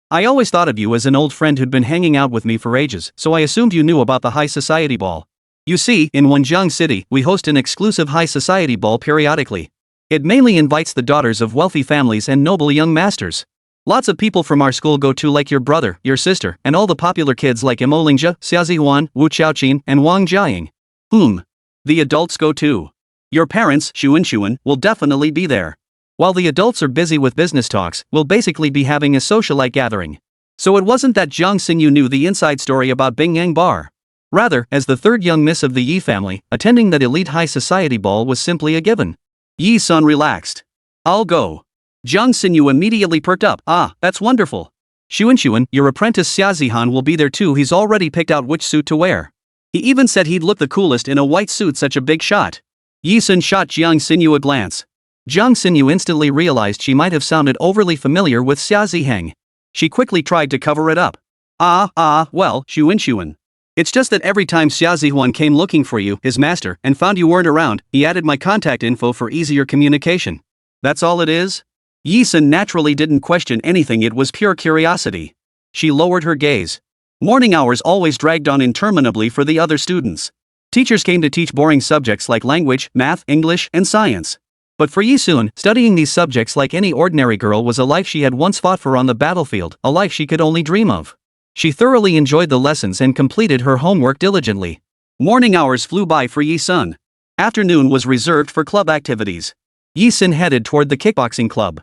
I always thought of you as an old friend who'd been hanging out with me for ages, so I assumed you knew about the high society ball. You see, in Wenjiang City, we host an exclusive high society ball periodically. It mainly invites the daughters of wealthy families and noble young masters. Lots of people from our school go too, like your brother, your sister, and all the popular kids like Imo Lingjia, Xia Zihuan, Wu Qiaoqin, and Wang Jiaying. The adults go too. Your parents, Xunxun, will definitely be there. While the adults are busy with business talks, we'll basically be having a socialite gathering. So it wasn't that Jiang Xinyu knew the inside story about Bingyang Bar. Rather, as the third young miss of the Yi family, attending that elite high society ball was simply a given. Yi Sun relaxed. I'll go. Jiang Xinyu immediately perked up. Ah, that's wonderful. Xunxun, your apprentice Xia Zihan will be there too. He's already picked out which suit to wear. He even said he'd look the coolest in a white suit. Such a big shot. Yi Sun shot Jiang Xinyu a glance. Jiang Xinyu instantly realized she might have sounded overly familiar with Xia Ziheng. She quickly tried to cover it up. Well, Xunxun. It's just that every time Xia Zihuan came looking for you, his master, and found you weren't around, he added my contact info for easier communication. That's all it is? Yi Sun naturally didn't question anything, it was pure curiosity. She lowered her gaze. Morning hours always dragged on interminably for the other students. Teachers came to teach boring subjects like language, math, English, and science. But for Yi Sun, studying these subjects like any ordinary girl was a life she had once fought for on the battlefield, a life she could only dream of. She thoroughly enjoyed the lessons and completed her homework diligently. Morning hours flew by for Yi Sun. Afternoon was reserved for club activities. Yi Sun headed toward the kickboxing club.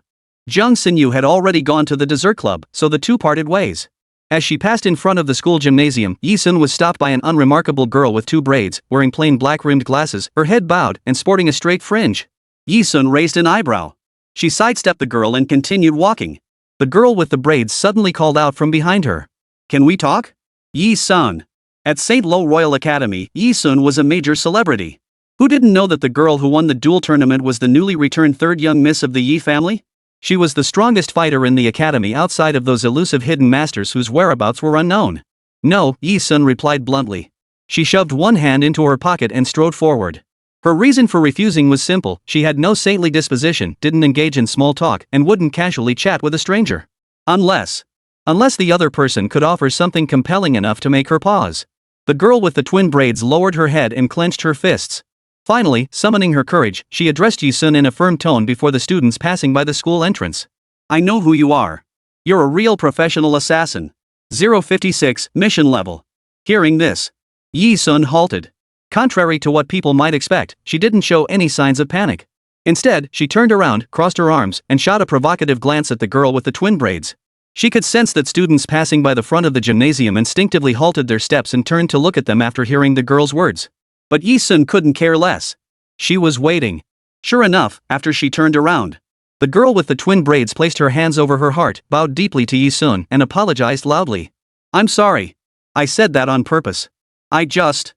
Jiang Xinyu had already gone to the dessert club, so the two parted ways. As she passed in front of the school gymnasium, Yi Sun was stopped by an unremarkable girl with two braids, wearing plain black-rimmed glasses, her head bowed, and sporting a straight fringe. Yi Sun raised an eyebrow. She sidestepped the girl and continued walking. The girl with the braids suddenly called out from behind her. Can we talk? Yi Sun. At St. Lo Royal Academy, Yi Sun was a major celebrity. Who didn't know that the girl who won the duel tournament was the newly returned third young miss of the Yi family? She was the strongest fighter in the academy outside of those elusive hidden masters whose whereabouts were unknown. No, Yi Sun replied bluntly. She shoved one hand into her pocket and strode forward. Her reason for refusing was simple: she had no saintly disposition, didn't engage in small talk, and wouldn't casually chat with a stranger. Unless the other person could offer something compelling enough to make her pause. The girl with the twin braids lowered her head and clenched her fists. Finally, summoning her courage, she addressed Yi Sun in a firm tone before the students passing by the school entrance. I know who you are. You're a real professional assassin. 056, mission level. Hearing this, Yi Sun halted. Contrary to what people might expect, she didn't show any signs of panic. Instead, she turned around, crossed her arms, and shot a provocative glance at the girl with the twin braids. She could sense that students passing by the front of the gymnasium instinctively halted their steps and turned to look at them after hearing the girl's words. But Yi Sun couldn't care less. She was waiting. Sure enough, after she turned around, the girl with the twin braids placed her hands over her heart, bowed deeply to Yi Sun, and apologized loudly. I'm sorry. I said that on purpose. I just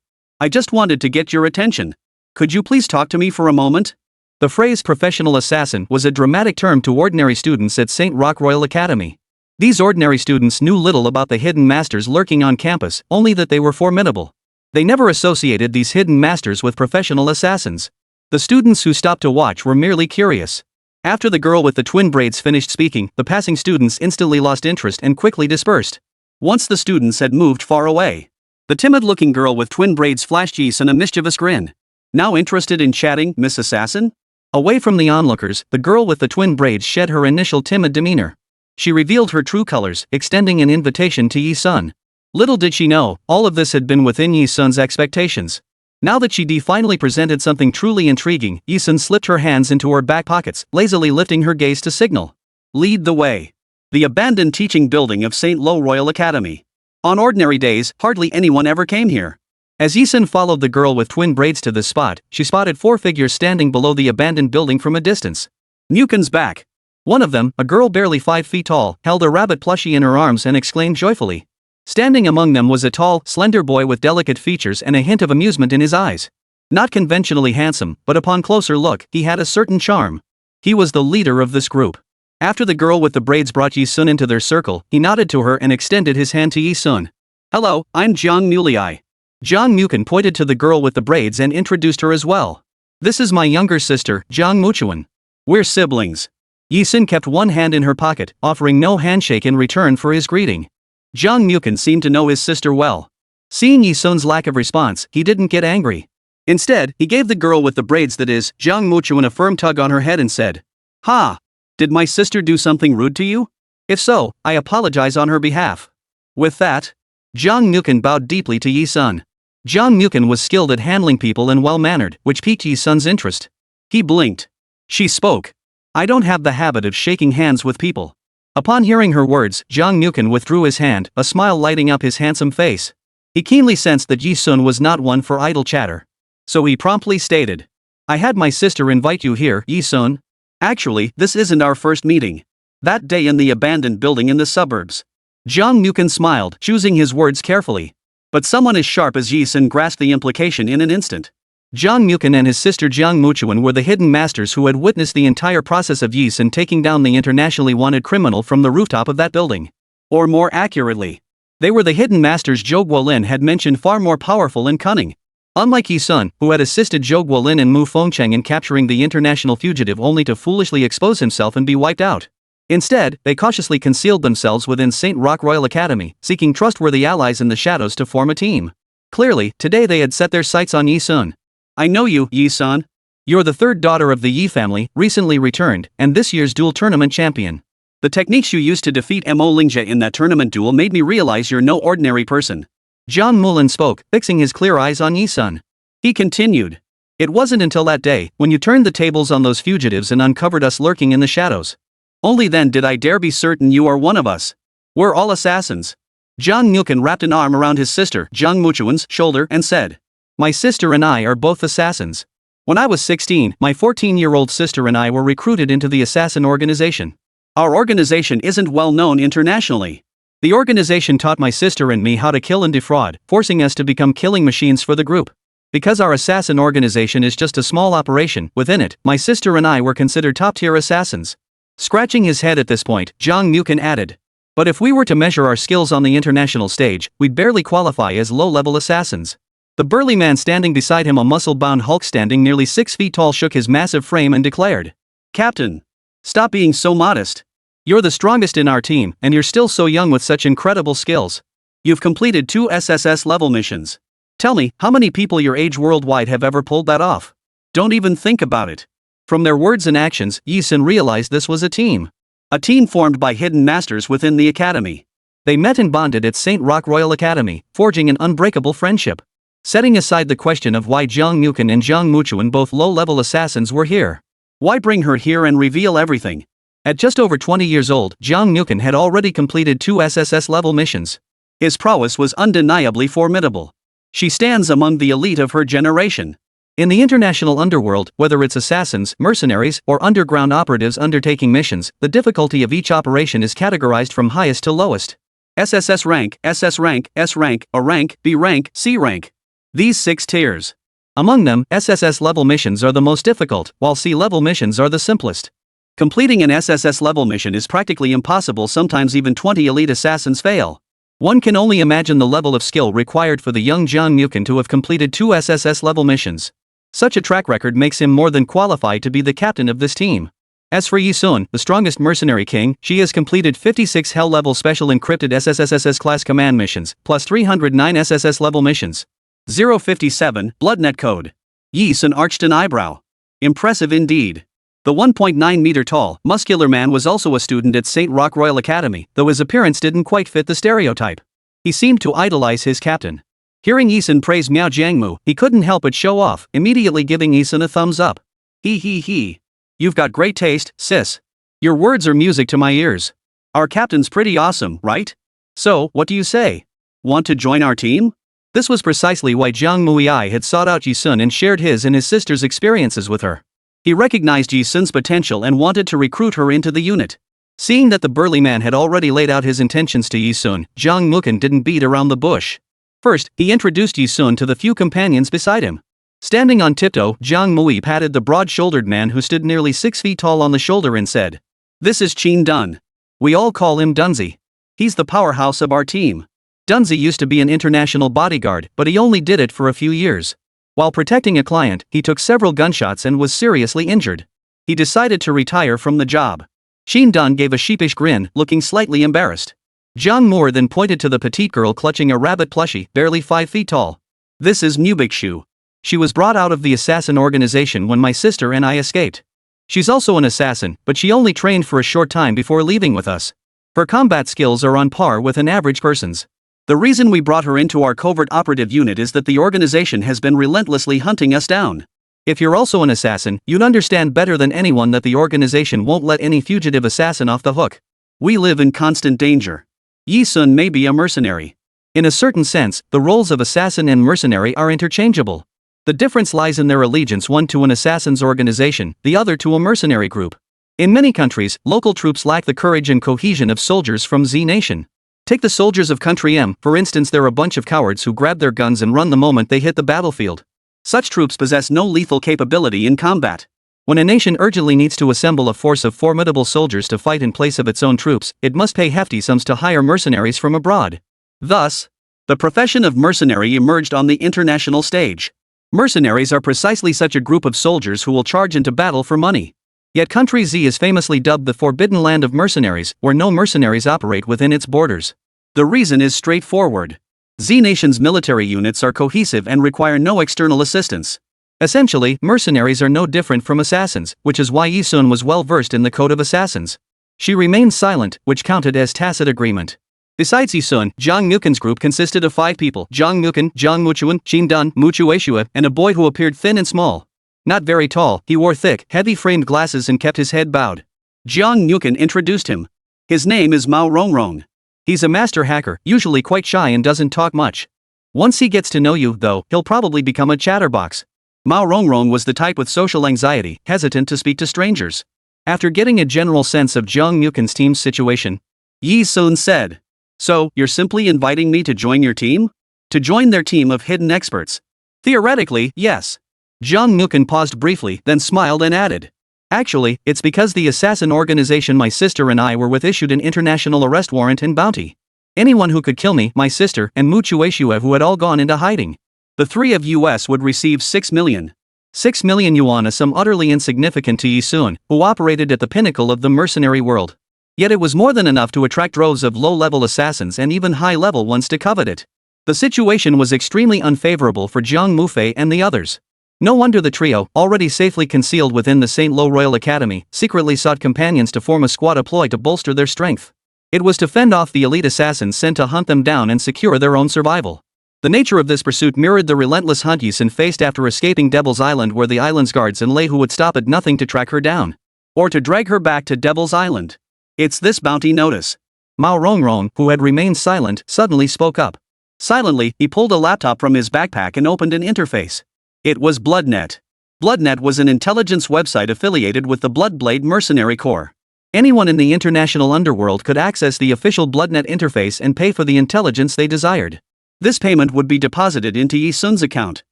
wanted to get your attention. Could you please talk to me for a moment? The phrase professional assassin was a dramatic term to ordinary students at St. Roch Royal Academy. These ordinary students knew little about the hidden masters lurking on campus, only that they were formidable. They never associated these hidden masters with professional assassins. The students who stopped to watch were merely curious. After the girl with the twin braids finished speaking, the passing students instantly lost interest and quickly dispersed. Once the students had moved far away, the timid-looking girl with twin braids flashed Yi Sun a mischievous grin. Now interested in chatting, Miss Assassin? Away from the onlookers, the girl with the twin braids shed her initial timid demeanor. She revealed her true colors, extending an invitation to Yi Sun. Little did she know, all of this had been within Yi Sun's expectations. Now that she finally presented something truly intriguing, Yi Sun slipped her hands into her back pockets, lazily lifting her gaze to signal. Lead the way. The abandoned teaching building of St. Lo Royal Academy. On ordinary days, hardly anyone ever came here. As Yi Sun followed the girl with twin braids to this spot, she spotted four figures standing below the abandoned building from a distance. Muken's back. One of them, a girl barely 5 feet tall, held a rabbit plushie in her arms and exclaimed joyfully. Standing among them was a tall, slender boy with delicate features and a hint of amusement in his eyes. Not conventionally handsome, but upon closer look, he had a certain charm. He was the leader of this group. After the girl with the braids brought Yi Sun into their circle, he nodded to her and extended his hand to Yi Sun. Hello, I'm Jiang Mulei. Jiang Muken pointed to the girl with the braids and introduced her as well. This is my younger sister, Jiang Muchuan. We're siblings. Yi Sun kept one hand in her pocket, offering no handshake in return for his greeting. Jiang Muken seemed to know his sister well. Seeing Yi Sun's lack of response, he didn't get angry. Instead, he gave the girl with the braids, that is, Jiang Muchuan, a firm tug on her head and said, Ha! Did my sister do something rude to you? If so, I apologize on her behalf. With that, Jiang Muken bowed deeply to Yi Sun. Jiang Muken was skilled at handling people and well-mannered, which piqued Yi Sun's interest. He blinked. She spoke. I don't have the habit of shaking hands with people. Upon hearing her words, Jiang Muken withdrew his hand, a smile lighting up his handsome face. He keenly sensed that Yi Sun was not one for idle chatter. So he promptly stated, I had my sister invite you here, Yi Sun. Actually, this isn't our first meeting. That day in the abandoned building in the suburbs. Jiang Muken smiled, choosing his words carefully. But someone as sharp as Yi Sun grasped the implication in an instant. Jiang Muken and his sister Jiang Muchuan were the hidden masters who had witnessed the entire process of Yi Sun taking down the internationally wanted criminal from the rooftop of that building. Or more accurately, They were the hidden masters Zhou Guolin had mentioned, far more powerful and cunning. Unlike Yi Sun, who had assisted Zhou Guolin and Mu Fengcheng in capturing the international fugitive only to foolishly expose himself and be wiped out. Instead, they cautiously concealed themselves within St. Rock Royal Academy, seeking trustworthy allies in the shadows to form a team. Clearly, today they had set their sights on Yi Sun. I know you, Yi Sun. You're the third daughter of the Yi family, recently returned, and this year's duel tournament champion. The techniques you used to defeat Mo Lingjie in that tournament duel made me realize you're no ordinary person. Jiang Mulin spoke, fixing his clear eyes on Yi Sun. He continued. It wasn't until that day, when you turned the tables on those fugitives and uncovered us lurking in the shadows. Only then did I dare be certain you are one of us. We're all assassins. Zhang Muken wrapped an arm around his sister, Zhang Muchuan's, shoulder and said. My sister and I are both assassins. When I was 16, my 14-year-old sister and I were recruited into the assassin organization. Our organization isn't well known internationally. The organization taught my sister and me how to kill and defraud, forcing us to become killing machines for the group. Because our assassin organization is just a small operation, within it, my sister and I were considered top-tier assassins. Scratching his head at this point, Zhang Muken added. But if we were to measure our skills on the international stage, we'd barely qualify as low-level assassins. The burly man standing beside him, a muscle-bound Hulk standing nearly 6 feet tall, shook his massive frame and declared. Captain! Stop being so modest. You're the strongest in our team, and you're still so young with such incredible skills. You've completed 2 SSS-level missions. Tell me, how many people your age worldwide have ever pulled that off? Don't even think about it. From their words and actions, Yi Sun realized this was a team. A team formed by hidden masters within the academy. They met and bonded at St. Rock Royal Academy, forging an unbreakable friendship. Setting aside the question of why Zhang Muken and Zhang Muchuan, both low-level assassins, were here. Why bring her here and reveal everything? At just over 20 years old, Zhang Muken had already completed 2 SSS-level missions. His prowess was undeniably formidable. She stands among the elite of her generation. In the international underworld, whether it's assassins, mercenaries, or underground operatives undertaking missions, the difficulty of each operation is categorized from highest to lowest. SSS rank, SS rank, S rank, A rank, B rank, C rank. These 6 tiers. Among them, SSS-level missions are the most difficult, while C-level missions are the simplest. Completing an SSS-level mission is practically impossible, sometimes even 20 elite assassins fail. One can only imagine the level of skill required for the young Zhang Muken to have completed 2 SSS-level missions. Such a track record makes him more than qualified to be the captain of this team. As for Yi Sun, the strongest mercenary king, she has completed 56 Hell-level special encrypted SSS class command missions, plus 309 SSS-level missions. 057, Bloodnet code. Yi Sun arched an eyebrow. Impressive indeed. The 1.9-meter-tall, muscular man was also a student at St. Rock Royal Academy, though his appearance didn't quite fit the stereotype. He seemed to idolize his captain. Hearing Yi Sun praise Miao Jiangmu, he couldn't help but show off, immediately giving Yi Sun a thumbs up. He. You've got great taste, sis. Your words are music to my ears. Our captain's pretty awesome, right? So, what do you say? Want to join our team? This was precisely why Zhang Muiai had sought out Yi Sun and shared his and his sister's experiences with her. He recognized Yi Sun's potential and wanted to recruit her into the unit. Seeing that the burly man had already laid out his intentions to Yi Sun, Zhang Muken didn't beat around the bush. First, he introduced Yi Sun to the few companions beside him. Standing on tiptoe, Zhang Mui patted the broad-shouldered man who stood nearly 6 feet tall on the shoulder and said, "This is Qin Dun. We all call him Dunzi. He's the powerhouse of our team." Dunzi used to be an international bodyguard, but he only did it for a few years. While protecting a client, he took several gunshots and was seriously injured. He decided to retire from the job. Qin Dun gave a sheepish grin, looking slightly embarrassed. Zhang Moore then pointed to the petite girl clutching a rabbit plushie, barely 5 feet tall. "This is Mubikshu. She was brought out of the assassin organization when my sister and I escaped. She's also an assassin, but she only trained for a short time before leaving with us. Her combat skills are on par with an average person's. The reason we brought her into our covert operative unit is that the organization has been relentlessly hunting us down. If you're also an assassin, you'd understand better than anyone that the organization won't let any fugitive assassin off the hook. We live in constant danger. Yi Sun may be a mercenary. In a certain sense, the roles of assassin and mercenary are interchangeable. The difference lies in their allegiance, one to an assassin's organization, the other to a mercenary group. In many countries, local troops lack the courage and cohesion of soldiers from Z Nation. Take the soldiers of Country M, for instance. They're a bunch of cowards who grab their guns and run the moment they hit the battlefield. Such troops possess no lethal capability in combat. When a nation urgently needs to assemble a force of formidable soldiers to fight in place of its own troops, it must pay hefty sums to hire mercenaries from abroad. Thus, the profession of mercenary emerged on the international stage. Mercenaries are precisely such a group of soldiers who will charge into battle for money. Yet country Z is famously dubbed the forbidden land of mercenaries, where no mercenaries operate within its borders. The reason is straightforward. Z Nation's military units are cohesive and require no external assistance. Essentially, mercenaries are no different from assassins, which is why Yi-sun was well versed in the code of assassins. She remained silent, which counted as tacit agreement. Besides Yi-sun, Jang Muken's group consisted of 5 people: Jang Muken, Jang Muchuan, Qin Dun, Muchueshue, and a boy who appeared thin and small. Not very tall, he wore thick, heavy-framed glasses and kept his head bowed. Jang Muken introduced him. His name is Mao Rongrong. He's a master hacker, usually quite shy and doesn't talk much. Once he gets to know you, though, he'll probably become a chatterbox. Mao Rongrong was the type with social anxiety, hesitant to speak to strangers. After getting a general sense of Jang Muken's team's situation, Yi-sun said, "So, you're simply inviting me to join your team? To join their team of hidden experts?" "Theoretically, yes." Jang Muken paused briefly, then smiled and added, "Actually, it's because the assassin organization my sister and I were with issued an international arrest warrant and bounty. Anyone who could kill me, my sister, and Muchueshue, who had all gone into hiding. The 3 of US would receive 6 million. 6 million yuan, a sum utterly insignificant to Yi-sun, who operated at the pinnacle of the mercenary world. Yet it was more than enough to attract droves of low-level assassins and even high-level ones to covet it. The situation was extremely unfavorable for Jiang Mufei and the others. No wonder the trio, already safely concealed within the St. Lo Royal Academy, secretly sought companions to form a squad ploy to bolster their strength. It was to fend off the elite assassins sent to hunt them down and secure their own survival. The nature of this pursuit mirrored the relentless hunt Yi-sun faced after escaping Devil's Island, where the island's guards and lay who would stop at nothing to track her down. Or to drag her back to Devil's Island. "It's this bounty notice." Mao Rongrong, who had remained silent, suddenly spoke up. Silently, he pulled a laptop from his backpack and opened an interface. It was BloodNet. BloodNet was an intelligence website affiliated with the Bloodblade Mercenary Corps. Anyone in the international underworld could access the official BloodNet interface and pay for the intelligence they desired. This payment would be deposited into Yi-sun's account.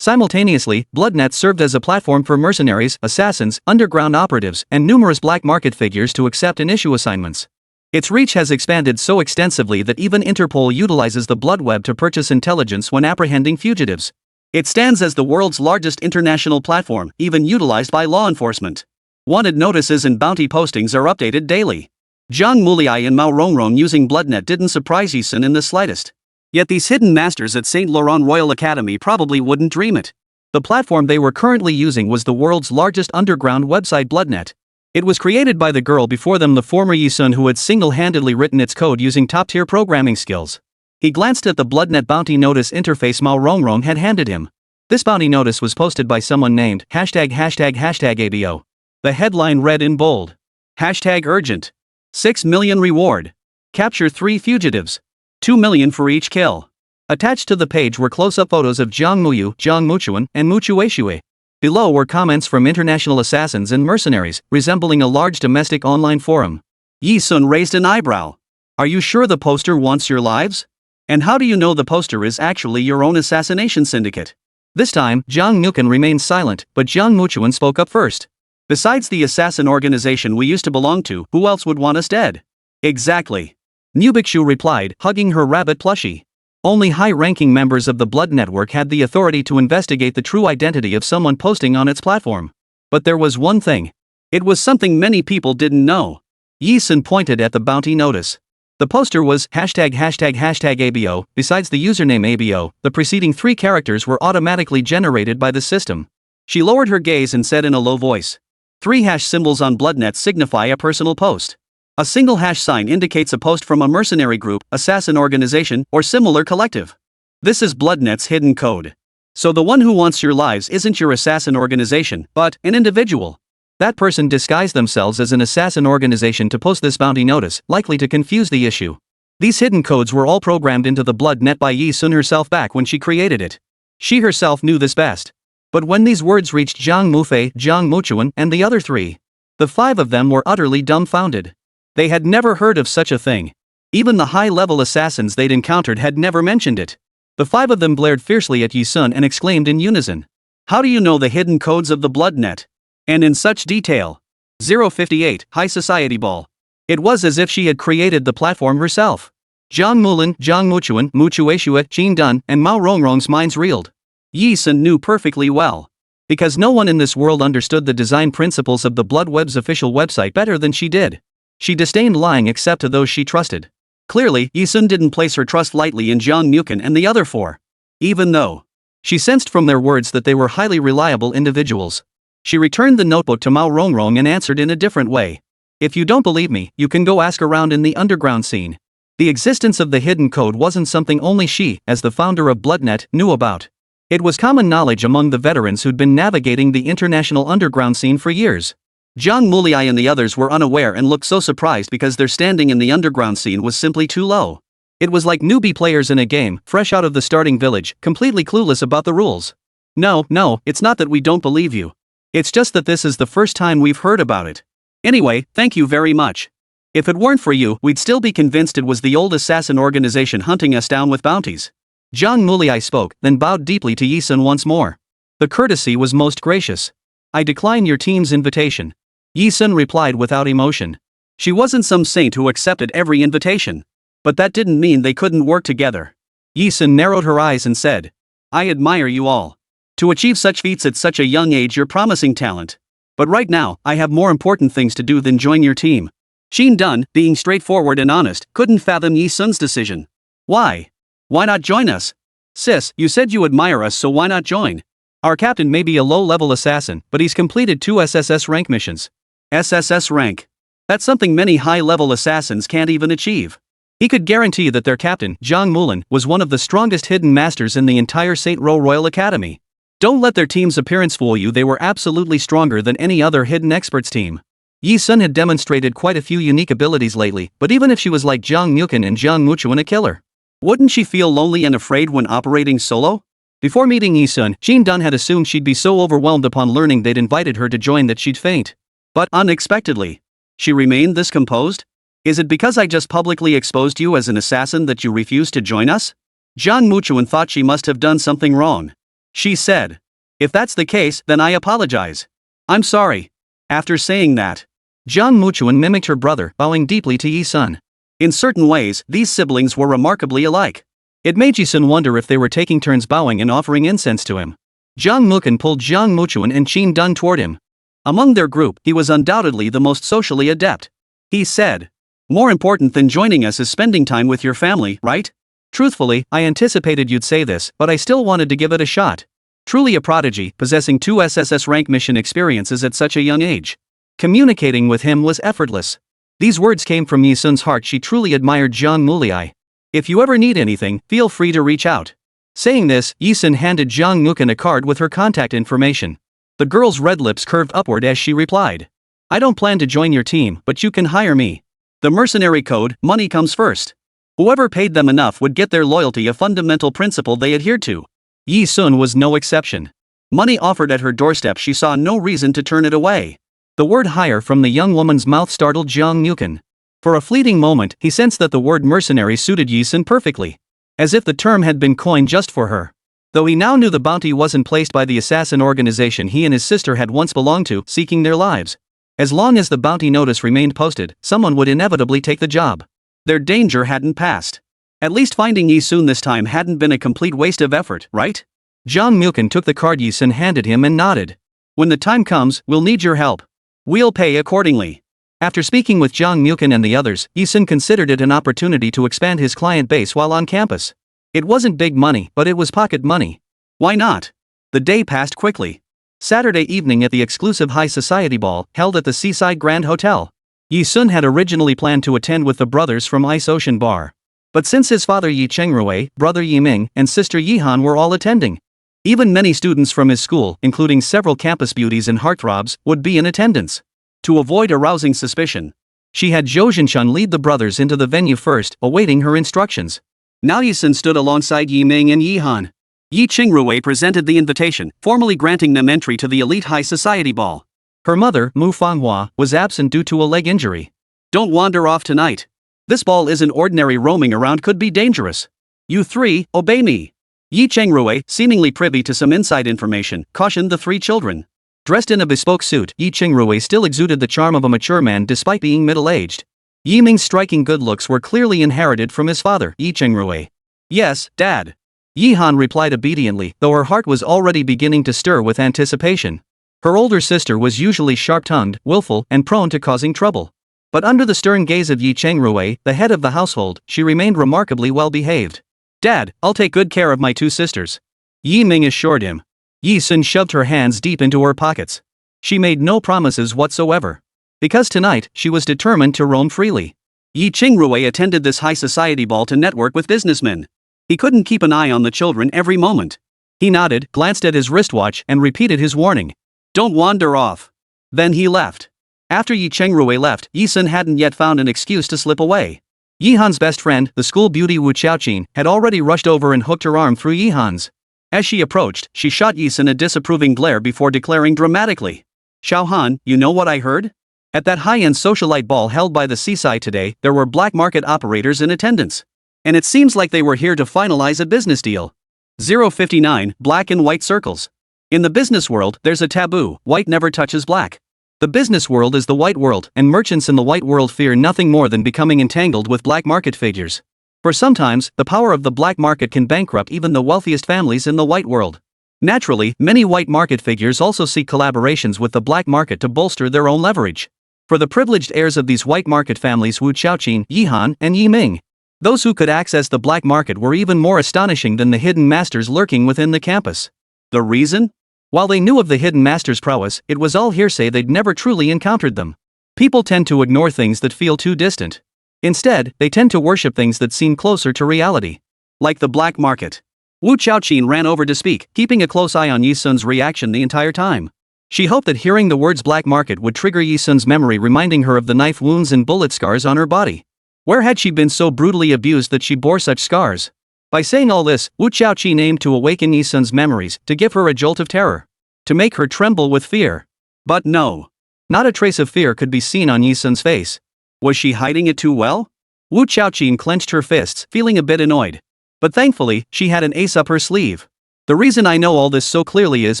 Simultaneously, BloodNet served as a platform for mercenaries, assassins, underground operatives, and numerous black market figures to accept and issue assignments. Its reach has expanded so extensively that even Interpol utilizes the Blood Web to purchase intelligence when apprehending fugitives. It stands as the world's largest international platform, even utilized by law enforcement. Wanted notices and bounty postings are updated daily. Zhang Muliai and Mao Rongrong using BloodNet didn't surprise Yi-sun in the slightest. Yet these hidden masters at St. Laurent Royal Academy probably wouldn't dream it. The platform they were currently using was the world's largest underground website, BloodNet. It was created by the girl before them, the former Yi-sun, who had single-handedly written its code using top-tier programming skills. He glanced at the BloodNet bounty notice interface Mao Rongrong had handed him. This bounty notice was posted by someone named ###ABO. The headline read in bold. #urgent. 6 million reward. Capture 3 fugitives. 2 million for each kill. Attached to the page were close-up photos of Jiang Muyu, Jiang Muchuan, and Muchueshue. Below were comments from international assassins and mercenaries, resembling a large domestic online forum. Yi-sun raised an eyebrow. "Are you sure the poster wants your lives? And how do you know the poster is actually your own assassination syndicate?" This time, Jiang Muken remained silent, but Jiang Muchuan spoke up first. "Besides the assassin organization we used to belong to, who else would want us dead?" "Exactly." Nubikshu replied, hugging her rabbit plushie. Only high-ranking members of the Blood Network had the authority to investigate the true identity of someone posting on its platform. But there was one thing. It was something many people didn't know. Yi-sun pointed at the bounty notice. The poster was ###ABO. Besides the username ABO, the preceding 3 characters were automatically generated by the system. She lowered her gaze and said in a low voice, 3 hash symbols on BloodNet signify a personal post. A single hash sign indicates a post from a mercenary group, assassin organization, or similar collective. This is BloodNet's hidden code. So the one who wants your lives isn't your assassin organization, but an individual. That person disguised themselves as an assassin organization to post this bounty notice, likely to confuse the issue. These hidden codes were all programmed into the BloodNet by Yi-sun herself back when she created it. She herself knew this best. But when these words reached Jiang Mufei, Jiang Muchuan, and the other 3, the 5 of them were utterly dumbfounded. They had never heard of such a thing. Even the high-level assassins they'd encountered had never mentioned it. The 5 of them glared fiercely at Yi-sun and exclaimed in unison, "How do you know the hidden codes of the BloodNet? And in such detail?" 058, High Society Ball. It was as if she had created the platform herself. Jiang Mulin, Jiang Muchuan, Muchueshua, Jin Dun, and Mao Rongrong's minds reeled. Yi Sun knew perfectly well. Because no one in this world understood the design principles of the Blood Web's official website better than she did. She disdained lying except to those she trusted. Clearly, Yi Sun didn't place her trust lightly in Jiang Mukan and the other four. Even though she sensed from their words that they were highly reliable individuals. She returned the notebook to Mao Rongrong and answered in a different way. If you don't believe me, you can go ask around in the underground scene. The existence of the hidden code wasn't something only she, as the founder of BloodNet, knew about. It was common knowledge among the veterans who'd been navigating the international underground scene for years. Zhang Muliai and the others were unaware and looked so surprised because their standing in the underground scene was simply too low. It was like newbie players in a game, fresh out of the starting village, completely clueless about the rules. No, it's not that we don't believe you. It's just that this is the first time we've heard about it. Anyway, thank you very much. If it weren't for you, we'd still be convinced it was the old assassin organization hunting us down with bounties. Zhang Muliai spoke, then bowed deeply to Yi Sun once more. The courtesy was most gracious. I decline your team's invitation. Yi Sun replied without emotion. She wasn't some saint who accepted every invitation. But that didn't mean they couldn't work together. Yi Sun narrowed her eyes and said, I admire you all. To achieve such feats at such a young age, you're promising talent. But right now, I have more important things to do than join your team. Jin Dun, being straightforward and honest, couldn't fathom Yi Sun's decision. Why? Why not join us? Sis, you said you admire us, so why not join? Our captain may be a low-level assassin, but he's completed 2 SSS rank missions. SSS rank. That's something many high-level assassins can't even achieve. He could guarantee that their captain, Zhang Mulin, was one of the strongest hidden masters in the entire Saint Row Royal Academy. Don't let their team's appearance fool you, they were absolutely stronger than any other hidden experts team. Yi Sun had demonstrated quite a few unique abilities lately, but even if she was like Jiang Mukan and Jiang Muchuan a killer, wouldn't she feel lonely and afraid when operating solo? Before meeting Yi Sun, Jin Dun had assumed she'd be so overwhelmed upon learning they'd invited her to join that she'd faint. But unexpectedly, she remained this composed? Is it because I just publicly exposed you as an assassin that you refused to join us? Jiang Muchuan thought she must have done something wrong. She said, if that's the case, then I apologize. I'm sorry. After saying that, Jiang Muchuan mimicked her brother, bowing deeply to Yi Sun. In certain ways, these siblings were remarkably alike. It made Yi Sun wonder if they were taking turns bowing and offering incense to him. Jiang Mukan pulled Jiang Muchuan and Jin Dun toward him. Among their group, he was undoubtedly the most socially adept. He said, more important than joining us is spending time with your family, right? Truthfully, I anticipated you'd say this, but I still wanted to give it a shot. Truly a prodigy, possessing 2 SSS rank mission experiences at such a young age. Communicating with him was effortless. These words came from Yi Sun's heart. She truly admired Zhang Muliai. If you ever need anything, feel free to reach out. Saying this, Yi Sun handed Zhang Mukan a card with her contact information. The girl's red lips curved upward as she replied. I don't plan to join your team, but you can hire me. The mercenary code, money comes first. Whoever paid them enough would get their loyalty, a fundamental principle they adhered to. Yi Sun was no exception. Money offered at her doorstep, she saw no reason to turn it away. The word hire from the young woman's mouth startled Zhang Mukan. For a fleeting moment, he sensed that the word mercenary suited Yi Sun perfectly. As if the term had been coined just for her. Though he now knew the bounty wasn't placed by the assassin organization he and his sister had once belonged to, seeking their lives. As long as the bounty notice remained posted, someone would inevitably take the job. Their danger hadn't passed. At least finding Yi Sun this time hadn't been a complete waste of effort, right? Zhang Mukan took the card Yi Sun handed him and nodded. When the time comes, we'll need your help. We'll pay accordingly. After speaking with Zhang Mukan and the others, Yi Sun considered it an opportunity to expand his client base while on campus. It wasn't big money, but it was pocket money. Why not? The day passed quickly. Saturday evening at the exclusive high society ball, held at the Seaside Grand Hotel. Yi Sun had originally planned to attend with the brothers from Ice Ocean Bar. But since his father Yi Chengrui, brother Yi Ming, and sister Yi Han were all attending, even many students from his school, including several campus beauties and heartthrobs, would be in attendance. To avoid arousing suspicion, she had Zhou Xunxun lead the brothers into the venue first, awaiting her instructions. Now Yi Sun stood alongside Yi Ming and Yi Han. Yi Chengrui presented the invitation, formally granting them entry to the elite high society ball. Her mother, Mu Fanghua, was absent due to a leg injury. Don't wander off tonight. This ball isn't ordinary, roaming around could be dangerous. You three, obey me. Yi Chengrui, seemingly privy to some inside information, cautioned the 3 children. Dressed in a bespoke suit, Yi Chengrui still exuded the charm of a mature man despite being middle-aged. Yi Ming's striking good looks were clearly inherited from his father, Yi Chengrui. Yes, Dad. Yi Han replied obediently, though her heart was already beginning to stir with anticipation. Her older sister was usually sharp-tongued, willful, and prone to causing trouble. But under the stern gaze of Yi Chengrui, the head of the household, she remained remarkably well-behaved. Dad, I'll take good care of my two sisters. Yi Ming assured him. Yi Sun shoved her hands deep into her pockets. She made no promises whatsoever. Because tonight, she was determined to roam freely. Yi Chengrui attended this high society ball to network with businessmen. He couldn't keep an eye on the children every moment. He nodded, glanced at his wristwatch, and repeated his warning. Don't wander off. Then he left. After Yi Chengrui left, Yi Sun hadn't yet found an excuse to slip away. Yi Han's best friend, the school beauty Wu Xiaoqin, had already rushed over and hooked her arm through Yi Han's. As she approached, she shot Yi Sun a disapproving glare before declaring dramatically. Xiao Han, you know what I heard? At that high-end socialite ball held by the seaside today, there were black market operators in attendance. And it seems like they were here to finalize a business deal. 059, black and white circles. In the business world, there's a taboo: white never touches black. The business world is the white world, and merchants in the white world fear nothing more than becoming entangled with black market figures. For sometimes, the power of the black market can bankrupt even the wealthiest families in the white world. Naturally, many white market figures also seek collaborations with the black market to bolster their own leverage. For the privileged heirs of these white market families, Wu Xiaoqin, Yi Han, and Yi Ming, those who could access the black market were even more astonishing than the hidden masters lurking within the campus. The reason? While they knew of the hidden master's prowess, it was all hearsay. They'd never truly encountered them. People tend to ignore things that feel too distant. Instead, they tend to worship things that seem closer to reality. Like the black market. Wu Xiaoqin ran over to speak, keeping a close eye on Yi Sun's reaction the entire time. She hoped that hearing the words black market would trigger Yi Sun's memory, reminding her of the knife wounds and bullet scars on her body. Where had she been so brutally abused that she bore such scars? By saying all this, Wu Xiaoqin aimed to awaken Yi Sun's memories, to give her a jolt of terror. To make her tremble with fear. But no. Not a trace of fear could be seen on Yi Sun's face. Was she hiding it too well? Wu Xiaoqin clenched her fists, feeling a bit annoyed. But thankfully, she had an ace up her sleeve. The reason I know all this so clearly is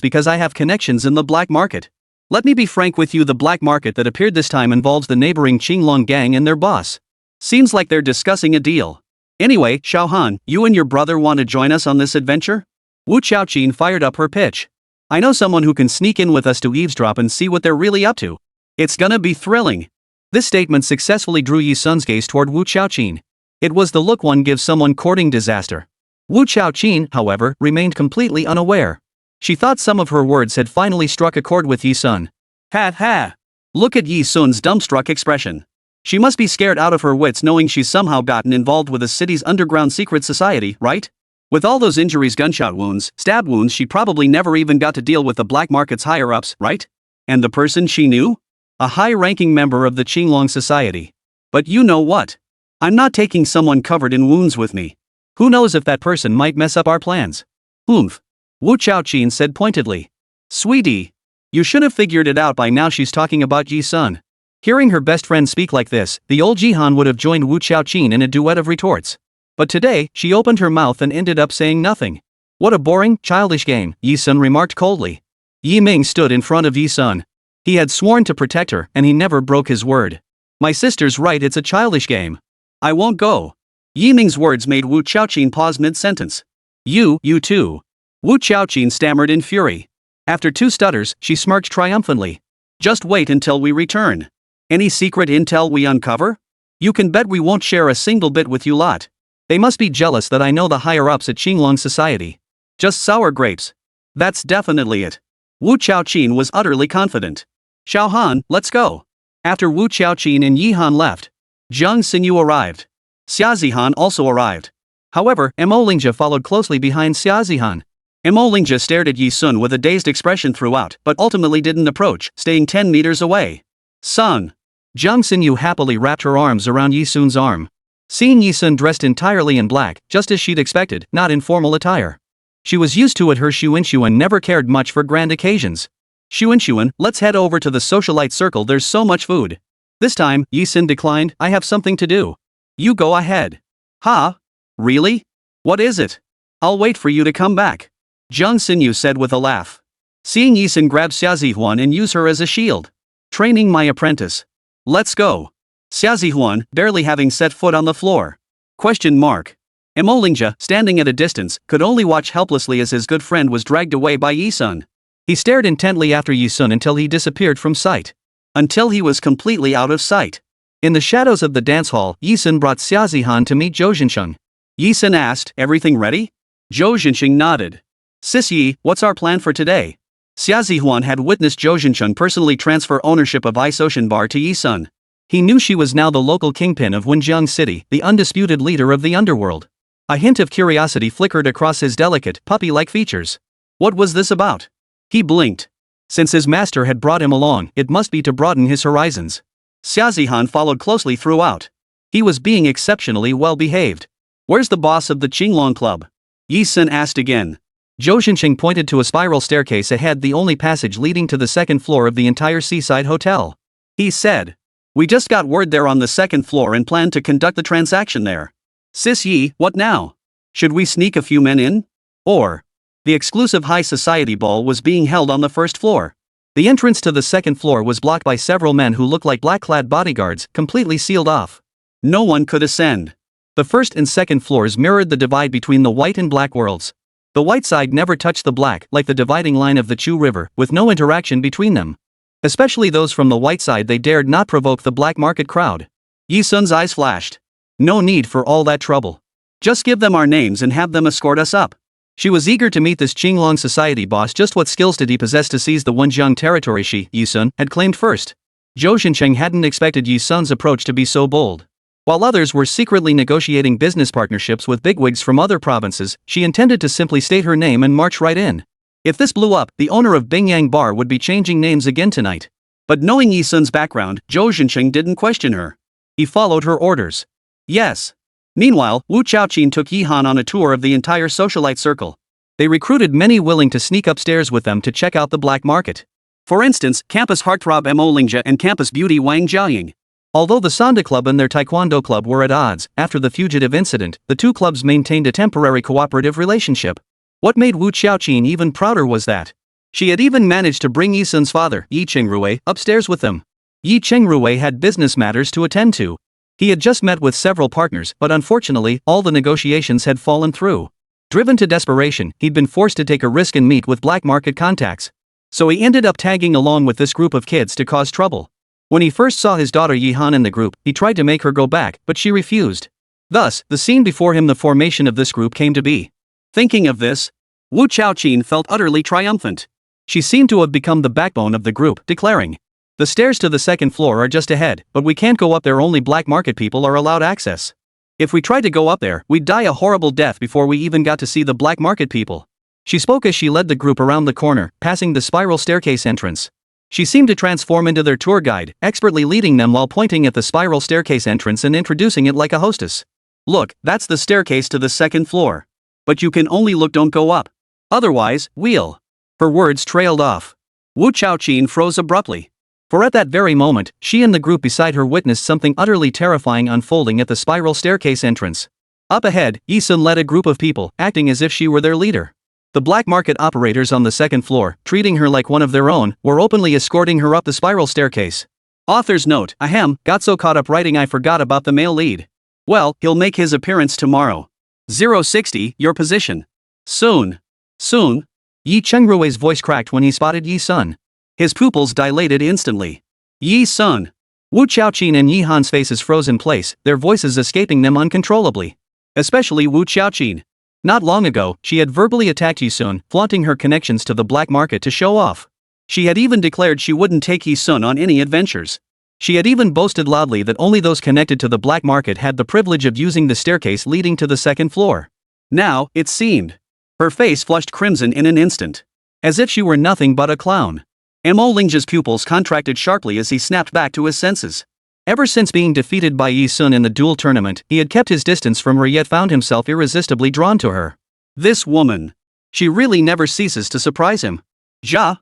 because I have connections in the black market. Let me be frank with you, the black market that appeared this time involves the neighboring Qinglong gang and their boss. Seems like they're discussing a deal. Anyway, Xiao Han, you and your brother want to join us on this adventure? Wu Xiaoqin fired up her pitch. I know someone who can sneak in with us to eavesdrop and see what they're really up to. It's gonna be thrilling. This statement successfully drew Yi Sun's gaze toward Wu Xiaoqin. It was the look one gives someone courting disaster. Wu Xiaoqin, however, remained completely unaware. She thought some of her words had finally struck a chord with Yi Sun. Ha ha! Look at Yi Sun's dumbstruck expression. She must be scared out of her wits knowing she's somehow gotten involved with the city's underground secret society, right? With all those injuries, gunshot wounds, stab wounds, she probably never even got to deal with the black market's higher-ups, right? And the person she knew? A high-ranking member of the Qinglong society. But you know what? I'm not taking someone covered in wounds with me. Who knows if that person might mess up our plans? Oomph. Wu Xiaoqin said pointedly. Sweetie. You should have figured it out by now. She's talking about Yi Sun. Hearing her best friend speak like this, the old Jihan would have joined Wu Xiaoqin in a duet of retorts. But today, she opened her mouth and ended up saying nothing. What a boring, childish game, Yi Sun remarked coldly. Yi Ming stood in front of Yi Sun. He had sworn to protect her, and he never broke his word. My sister's right, it's a childish game. I won't go. Yi Ming's words made Wu Xiaoqin pause mid-sentence. You too. Wu Xiaoqin stammered in fury. After two stutters, she smirked triumphantly. Just wait until we return. Any secret intel we uncover? You can bet we won't share a single bit with you lot. They must be jealous that I know the higher-ups at Qinglong society. Just sour grapes. That's definitely it. Wu Xiaoqin was utterly confident. Xiao Han, let's go. After Wu Xiaoqin and Yi Han left, Zhang Xinyu arrived. Xia Zihan also arrived. However, Mo Lingjia followed closely behind Xia Zihan. Mo Lingjia stared at Yi Sun with a dazed expression throughout, but ultimately didn't approach, staying 10 meters away. Son. Zhang Xinyu happily wrapped her arms around Yi Sun's arm. Seeing Yi Sun dressed entirely in black, just as she'd expected, not in formal attire. She was used to it. Her Xunxun never cared much for grand occasions. Xunxun, let's head over to the socialite circle, there's so much food. This time, Yi Sun declined, I have something to do. You go ahead. Ha? Really? What is it? I'll wait for you to come back. Zhang Xinyu said with a laugh. Seeing Yi Sun grab Xia Zihuan and use her as a shield. Training my apprentice. Let's go. Xia Zihuan, barely having set foot on the floor. Question mark. Emolingja, standing at a distance, could only watch helplessly as his good friend was dragged away by Yi Sun. He stared intently after Yi Sun until he disappeared from sight. Until he was completely out of sight. In the shadows of the dance hall, Yi Sun brought Xia Zihan to meet Zhou Xunxun. Yi Sun asked, "Everything ready?" Zhou Xunxun nodded. "Sis Yi, what's our plan for today?" Xia Zihuan had witnessed Zhou Xunxun personally transfer ownership of Ice Ocean Bar to Yi Sun. He knew she was now the local kingpin of Wenjiang City, the undisputed leader of the underworld. A hint of curiosity flickered across his delicate, puppy-like features. What was this about? He blinked. Since his master had brought him along, it must be to broaden his horizons. Xia Zihan followed closely throughout. He was being exceptionally well behaved. "Where's the boss of the Qinglong Club?" Yi Sun asked again. Zhou Xunxun pointed to a spiral staircase ahead, the only passage leading to the second floor of the entire seaside hotel. He said. "We just got word they're on the second floor and plan to conduct the transaction there. Sis Yi, what now? Should we sneak a few men in? Or?" The exclusive high society ball was being held on the first floor. The entrance to the second floor was blocked by several men who looked like black-clad bodyguards, completely sealed off. No one could ascend. The first and second floors mirrored the divide between the white and black worlds. The white side never touched the black, like the dividing line of the Chu River, with no interaction between them. Especially those from the white side, they dared not provoke the black market crowd. Yi Sun's eyes flashed. No need for all that trouble. Just give them our names and have them escort us up. She was eager to meet this Qinglong society boss. Just what skills did he possess to seize the Wenjiang territory she, Yi Sun, had claimed first? Zhou Xunxun hadn't expected Yi Sun's approach to be so bold. While others were secretly negotiating business partnerships with bigwigs from other provinces, she intended to simply state her name and march right in. If this blew up, the owner of Bingyang Bar would be changing names again tonight. But knowing Yi Sun's background, Zhou Xunxun didn't question her. He followed her orders. Yes. Meanwhile, Wu Chaoqin took Yi Han on a tour of the entire socialite circle. They recruited many willing to sneak upstairs with them to check out the black market. For instance, campus heartthrob Emolingja and campus beauty Wang Jiaying. Although the Sanda Club and their Taekwondo Club were at odds, after the fugitive incident, the two clubs maintained a temporary cooperative relationship. What made Wu Chaoqin even prouder was that she had even managed to bring Yi Sun's father, Yi Chengrui, upstairs with them. Yi Chengrui had business matters to attend to. He had just met with several partners, but unfortunately, all the negotiations had fallen through. Driven to desperation, he'd been forced to take a risk and meet with black market contacts. So he ended up tagging along with this group of kids to cause trouble. When he first saw his daughter Yi Han in the group, he tried to make her go back, but she refused. Thus, the scene before him, the formation of this group, came to be. Thinking of this, Wu Chaoqin felt utterly triumphant. She seemed to have become the backbone of the group, declaring, "The stairs to the second floor are just ahead, but we can't go up there. Only black market people are allowed access. If we tried to go up there, we'd die a horrible death before we even got to see the black market people." She spoke as she led the group around the corner, passing the spiral staircase entrance. She seemed to transform into their tour guide, expertly leading them while pointing at the spiral staircase entrance and introducing it like a hostess. "Look, that's the staircase to the second floor. But you can only look, don't go up. Otherwise, we'll..." Her words trailed off. Wu Chaoqin froze abruptly. For at that very moment, she and the group beside her witnessed something utterly terrifying unfolding at the spiral staircase entrance. Up ahead, Yi Sun led a group of people, acting as if she were their leader. The black market operators on the second floor, treating her like one of their own, were openly escorting her up the spiral staircase. Author's note: ahem, got so caught up writing I forgot about the male lead. Well, he'll make his appearance tomorrow. 060, your position. Soon. Soon? Yi Chengrui's voice cracked when he spotted Yi Sun. His pupils dilated instantly. Yi Sun. Wu Chaoqin and Yi Han's faces froze in place, their voices escaping them uncontrollably. Especially Wu Chaoqin. Not long ago, she had verbally attacked Yi Sun, flaunting her connections to the black market to show off. She had even declared she wouldn't take Yi Sun on any adventures. She had even boasted loudly that only those connected to the black market had the privilege of using the staircase leading to the second floor. Now, it seemed. Her face flushed crimson in an instant. As if she were nothing but a clown. Emolingja's pupils contracted sharply as he snapped back to his senses. Ever since being defeated by Yi Sun in the duel tournament, he had kept his distance from her yet found himself irresistibly drawn to her. This woman. She really never ceases to surprise him. Ja.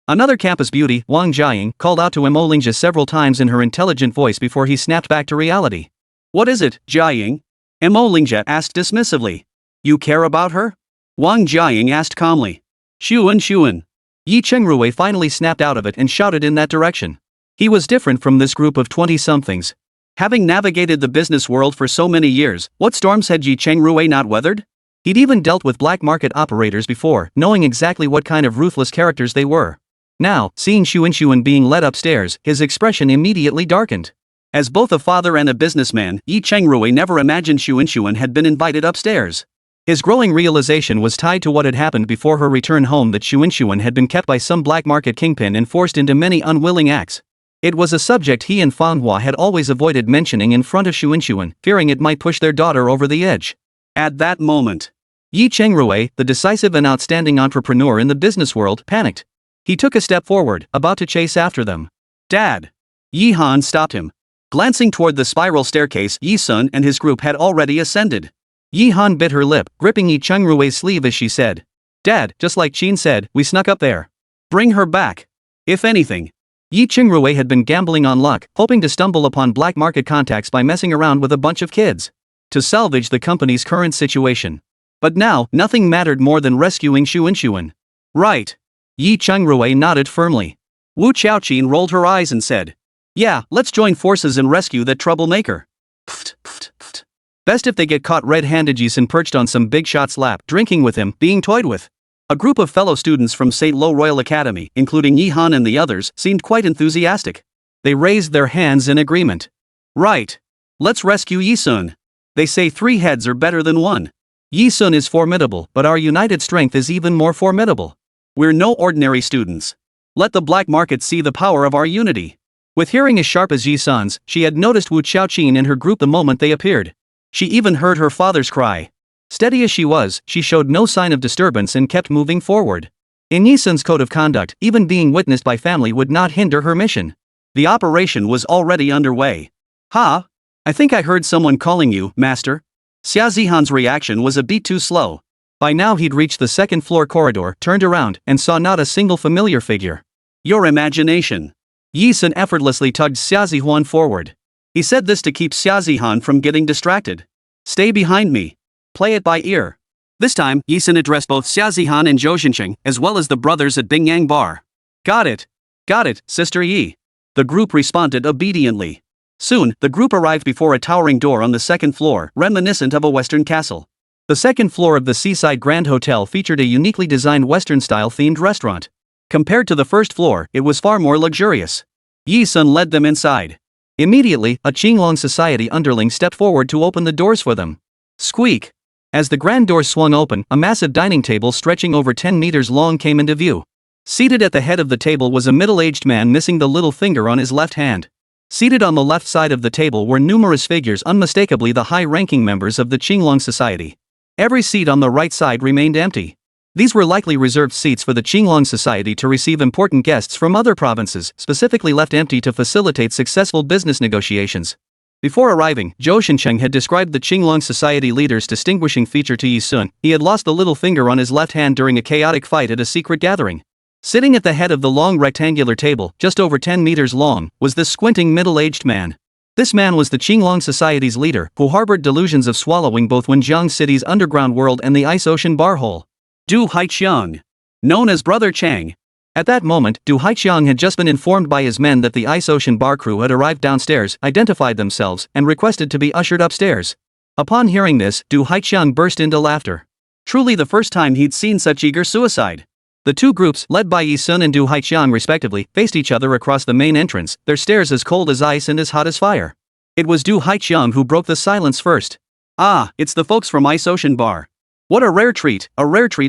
Another campus beauty, Wang Jiaying, called out to Emolingja several times in her intelligent voice before he snapped back to reality. What is it, Jiaying? Emolingja asked dismissively. You care about her? Wang Jiaying asked calmly. Xuan. Yi Chengrui finally snapped out of it and shouted in that direction. He was different from this group of 20-somethings. Having navigated the business world for so many years, what storms had Yi Chengrui not weathered? He'd even dealt with black market operators before, knowing exactly what kind of ruthless characters they were. Now, seeing Xunxun being led upstairs, his expression immediately darkened. As both a father and a businessman, Yi Chengrui never imagined Xunxun had been invited upstairs. His growing realization was tied to what had happened before her return home, that Xunxun had been kept by some black market kingpin and forced into many unwilling acts. It was a subject he and Manhwa had always avoided mentioning in front of Xunxun, fearing it might push their daughter over the edge. At that moment, Yi Chengrui, the decisive and outstanding entrepreneur in the business world, panicked. He took a step forward, about to chase after them. Dad! Yi Han stopped him. Glancing toward the spiral staircase Yi Sun and his group had already ascended. Yi Han bit her lip, gripping Yi Chengrui's sleeve as she said, "Dad, just like Qin said, we snuck up there. Bring her back." If anything, Yi Chengrui had been gambling on luck, hoping to stumble upon black market contacts by messing around with a bunch of kids. To salvage the company's current situation. But now, nothing mattered more than rescuing Xunxun. Right. Yi Chengrui nodded firmly. Wu Qiaoqin rolled her eyes and said, "Yeah, let's join forces and rescue that troublemaker." Pft, pft, pft. Best if they get caught red-handed. Yi Sun perched on some big shot's lap, drinking with him, being toyed with. A group of fellow students from St. Lo Royal Academy, including Yi Han and the others, seemed quite enthusiastic. They raised their hands in agreement. Right. Let's rescue Yi Sun. They say 3 heads are better than 1. Yi Sun is formidable, but our united strength is even more formidable. We're no ordinary students. Let the black market see the power of our unity. With hearing as sharp as Yi Sun's, she had noticed Wu Qiaoqin and her group the moment they appeared. She even heard her father's cry. Steady as she was, she showed no sign of disturbance and kept moving forward. In Yi Sun's code of conduct, even being witnessed by family would not hinder her mission. The operation was already underway. "Ha? I think I heard someone calling you, master." Xia Zihan's reaction was a bit too slow. By now he'd reached the second-floor corridor, turned around, and saw not a single familiar figure. "Your imagination." Yi Sun effortlessly tugged Xia Zihuan forward. He said this to keep Xia Zihan from getting distracted. "Stay behind me. Play it by ear." This time, Yi Sun addressed both Xia Zihan and Zhou Xincheng, as well as the brothers at Bingyang Bar. Got it, Sister Yi." The group responded obediently. Soon, the group arrived before a towering door on the second floor, reminiscent of a Western castle. The second floor of the Seaside Grand Hotel featured a uniquely designed Western-style themed restaurant. Compared to the first floor, it was far more luxurious. Yi Sun led them inside. Immediately, a Qinglong society underling stepped forward to open the doors for them. Squeak! As the grand doors swung open, a massive dining table stretching over 10 meters long came into view. Seated at the head of the table was a middle-aged man missing the little finger on his left hand. Seated on the left side of the table were numerous figures, unmistakably the high-ranking members of the Qinglong society. Every seat on the right side remained empty. These were likely reserved seats for the Qinglong society to receive important guests from other provinces, specifically left empty to facilitate successful business negotiations. Before arriving, Zhou Xincheng had described the Qinglong society leader's distinguishing feature to Yi Sun. He had lost the little finger on his left hand during a chaotic fight at a secret gathering. Sitting at the head of the long rectangular table, just over 10 meters long, was this squinting middle-aged man. This man was the Qinglong society's leader, who harbored delusions of swallowing both Wenjiang City's underground world and the ice ocean bar hole. Du Haiqiang. Known as Brother Chang. At that moment, Du Haiqiang had just been informed by his men that the ice ocean bar crew had arrived downstairs, identified themselves, and requested to be ushered upstairs. Upon hearing this, Du Haiqiang burst into laughter. Truly the first time he'd seen such eager suicide. The two groups, led by Yi Sun and Du Haiqiang respectively, faced each other across the main entrance, their stares as cold as ice and as hot as fire. It was Du Haiqiang who broke the silence first. "Ah, it's the folks from Ice Ocean Bar. What a rare treat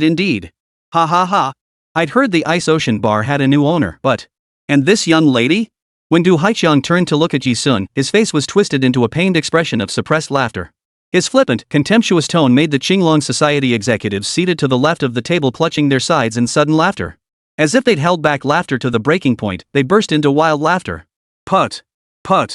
indeed. Ha ha ha. I'd heard the Ice Ocean Bar had a new owner, but... And this young lady?" When Du Haiqiang turned to look at Yi Sun, his face was twisted into a pained expression of suppressed laughter. His flippant, contemptuous tone made the Qinglong society executives seated to the left of the table clutching their sides in sudden laughter. As if they'd held back laughter to the breaking point, they burst into wild laughter. Put. Ha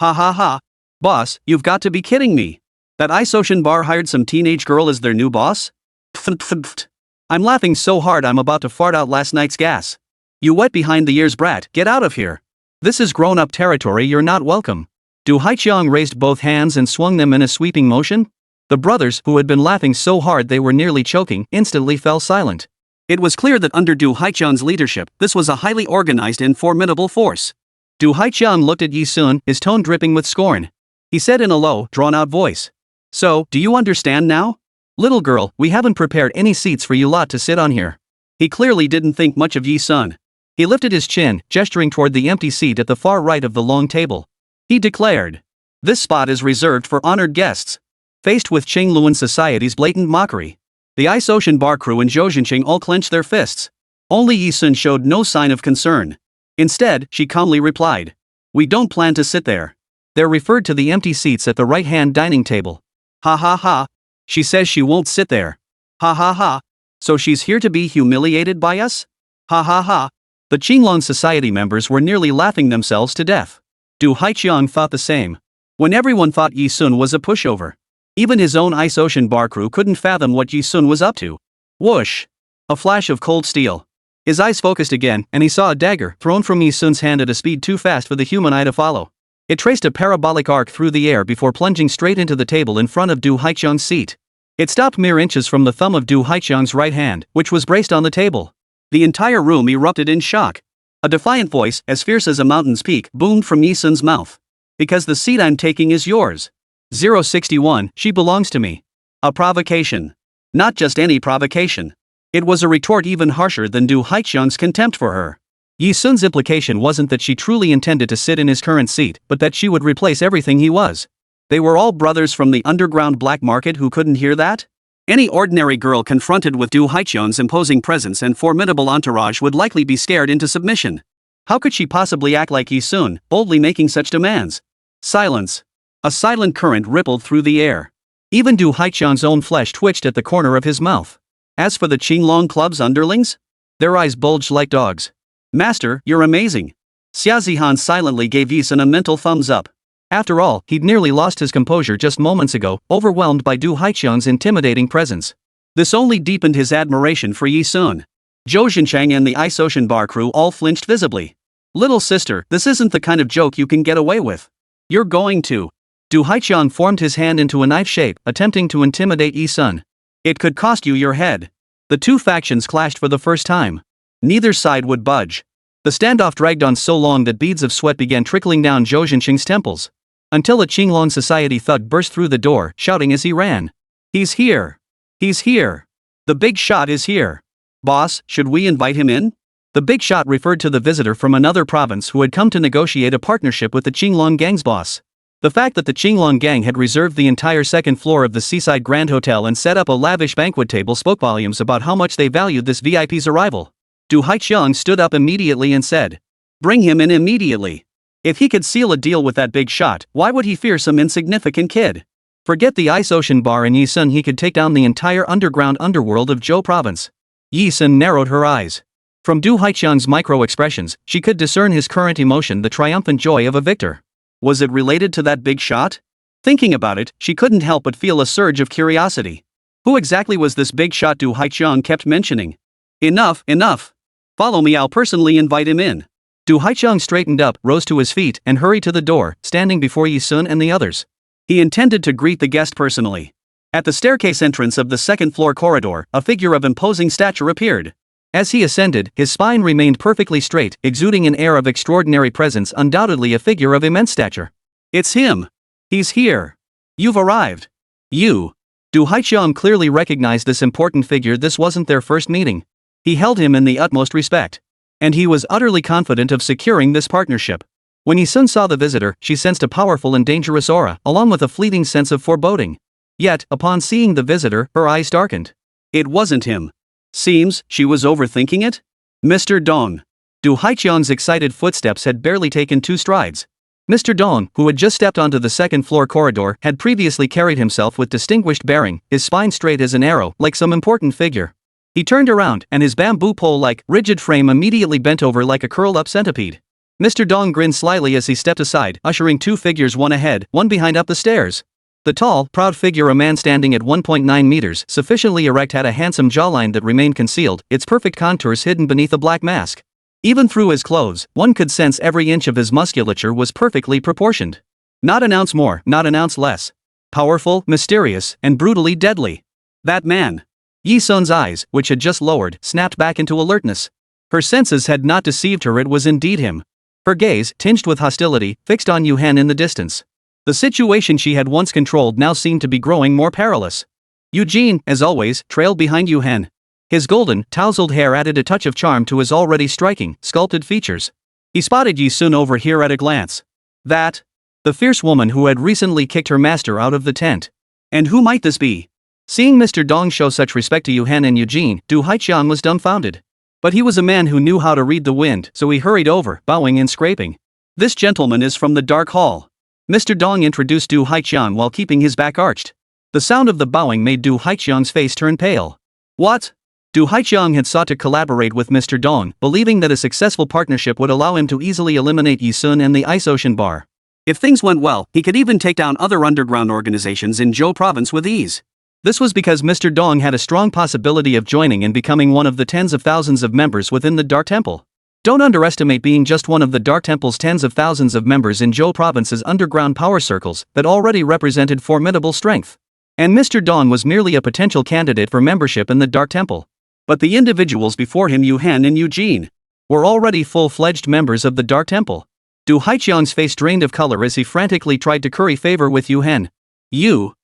ha ha. Boss, you've got to be kidding me. That Ice Ocean Bar hired some teenage girl as their new boss? Pft. I'm laughing so hard I'm about to fart out last night's gas. You wet behind the ears brat, get out of here. This is grown-up territory, you're not welcome. Du Haiqiang raised both hands and swung them in a sweeping motion. The brothers, who had been laughing so hard they were nearly choking, instantly fell silent. It was clear that under Du Haiqiang's leadership, this was a highly organized and formidable force. Du Haiqiang looked at Yi Sun, his tone dripping with scorn. He said in a low, drawn-out voice. So, do you understand now? Little girl, we haven't prepared any seats for you lot to sit on here. He clearly didn't think much of Yi Sun. He lifted his chin, gesturing toward the empty seat at the far right of the long table. He declared. This spot is reserved for honored guests. Faced with Qingluan society's blatant mockery, the Ice Ocean bar crew and Zhou Xunxun all clenched their fists. Only Yi Sun showed no sign of concern. Instead, she calmly replied. We don't plan to sit there. They're referred to the empty seats at the right-hand dining table. Ha ha ha. She says she won't sit there. Ha ha ha. So she's here to be humiliated by us? Ha ha ha. The Qinglong Society members were nearly laughing themselves to death. Du Haiqiang thought the same. When everyone thought Yi Sun was a pushover, even his own Ice Ocean bar crew couldn't fathom what Yi Sun was up to. Whoosh! A flash of cold steel. His eyes focused again, and he saw a dagger thrown from Yi Sun's hand at a speed too fast for the human eye to follow. It traced a parabolic arc through the air before plunging straight into the table in front of Du Haiqiang's seat. It stopped mere inches from the thumb of Du Haiqiang's right hand, which was braced on the table. The entire room erupted in shock. A defiant voice, as fierce as a mountain's peak, boomed from Yi Sun's mouth. Because the seat I'm taking is yours. 061, she belongs to me. A provocation. Not just any provocation. It was a retort even harsher than Du Haiqiang's contempt for her. Yi Sun's implication wasn't that she truly intended to sit in his current seat, but that she would replace everything he was. They were all brothers from the underground black market who couldn't hear that? Any ordinary girl confronted with Du Haiqiang's imposing presence and formidable entourage would likely be scared into submission. How could she possibly act like Yi Sun, boldly making such demands? Silence. A silent current rippled through the air. Even Du Haiqiang's own flesh twitched at the corner of his mouth. As for the Qinglong Club's underlings, their eyes bulged like dogs. Master, you're amazing. Xia Zihan silently gave Yi Sun a mental thumbs up. After all, he'd nearly lost his composure just moments ago, overwhelmed by Du Haiqiang's intimidating presence. This only deepened his admiration for Yi Sun. Zhou Xunchang and the Ice Ocean bar crew all flinched visibly. Little sister, this isn't the kind of joke you can get away with. You're going to. Du Haiqiang formed his hand into a knife shape, attempting to intimidate Yi Sun. It could cost you your head. The two factions clashed for the first time. Neither side would budge. The standoff dragged on so long that beads of sweat began trickling down Zhou Xunxing's temples. Until a Qinglong Society thug burst through the door, shouting as he ran. He's here. He's here. The big shot is here. Boss, should we invite him in? The big shot referred to the visitor from another province who had come to negotiate a partnership with the Qinglong gang's boss. The fact that the Qinglong gang had reserved the entire second floor of the Seaside Grand Hotel and set up a lavish banquet table spoke volumes about how much they valued this VIP's arrival. Du Haiqiang stood up immediately and said, bring him in immediately. If he could seal a deal with that big shot, why would he fear some insignificant kid? Forget the Ice Ocean bar in Yi Sun, he could take down the entire underground underworld of Zhou province. Yi Sun narrowed her eyes. From Du Haiqiang's micro-expressions, she could discern his current emotion, the triumphant joy of a victor. Was it related to that big shot? Thinking about it, she couldn't help but feel a surge of curiosity. Who exactly was this big shot Du Haiqiang kept mentioning? Enough, enough. Follow me, I'll personally invite him in. Du Haiqiang straightened up, rose to his feet, and hurried to the door, standing before Yi Sun and the others. He intended to greet the guest personally. At the staircase entrance of the second-floor corridor, a figure of imposing stature appeared. As he ascended, his spine remained perfectly straight, exuding an air of extraordinary presence, undoubtedly a figure of immense stature. It's him. He's here. You've arrived. You. Du Haiqiang clearly recognized this important figure. This wasn't their first meeting. He held him in the utmost respect. And he was utterly confident of securing this partnership. When Yi Sun saw the visitor, she sensed a powerful and dangerous aura, along with a fleeting sense of foreboding. Yet, upon seeing the visitor, her eyes darkened. It wasn't him. Seems she was overthinking it? Mr. Dong. Du Haiqiang's excited footsteps had barely taken 2 strides. Mr. Dong, who had just stepped onto the second-floor corridor, had previously carried himself with distinguished bearing, his spine straight as an arrow, like some important figure. He turned around, and his bamboo pole-like, rigid frame immediately bent over like a curled-up centipede. Mr. Dong grinned slyly as he stepped aside, ushering 2 figures, one ahead, one behind, up the stairs. The tall, proud figure, a man standing at 1.9 meters, sufficiently erect, had a handsome jawline that remained concealed, its perfect contours hidden beneath a black mask. Even through his clothes, one could sense every inch of his musculature was perfectly proportioned. Not an ounce more, not an ounce less. Powerful, mysterious, and brutally deadly. That man. Yi Sun's eyes, which had just lowered, snapped back into alertness. Her senses had not deceived her, it was indeed him. Her gaze, tinged with hostility, fixed on Yu Hen in the distance. The situation she had once controlled now seemed to be growing more perilous. Eugene, as always, trailed behind Yu Hen. His golden, tousled hair added a touch of charm to his already striking, sculpted features. He spotted Yi Sun over here at a glance. That? The fierce woman who had recently kicked her master out of the tent. And who might this be? Seeing Mr. Dong show such respect to Yu Hen and Eugene, Du Haiqiang was dumbfounded. But he was a man who knew how to read the wind, so he hurried over, bowing and scraping. This gentleman is from the Dark Hall. Mr. Dong introduced Du Haiqiang while keeping his back arched. The sound of the bowing made Du Haiqiang's face turn pale. What? Du Haiqiang had sought to collaborate with Mr. Dong, believing that a successful partnership would allow him to easily eliminate Yi Sun and the Ice Ocean Bar. If things went well, he could even take down other underground organizations in Zhou province with ease. This was because Mr. Dong had a strong possibility of joining and becoming one of the tens of thousands of members within the Dark Temple. Don't underestimate being just one of the Dark Temple's tens of thousands of members in Zhou province's underground power circles that already represented formidable strength. And Mr. Dong was merely a potential candidate for membership in the Dark Temple. But the individuals before him, Yu Hen and Eugene, were already full-fledged members of the Dark Temple. Du Haiqiang's face drained of color as he frantically tried to curry favor with Yu Hen. You,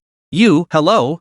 hello?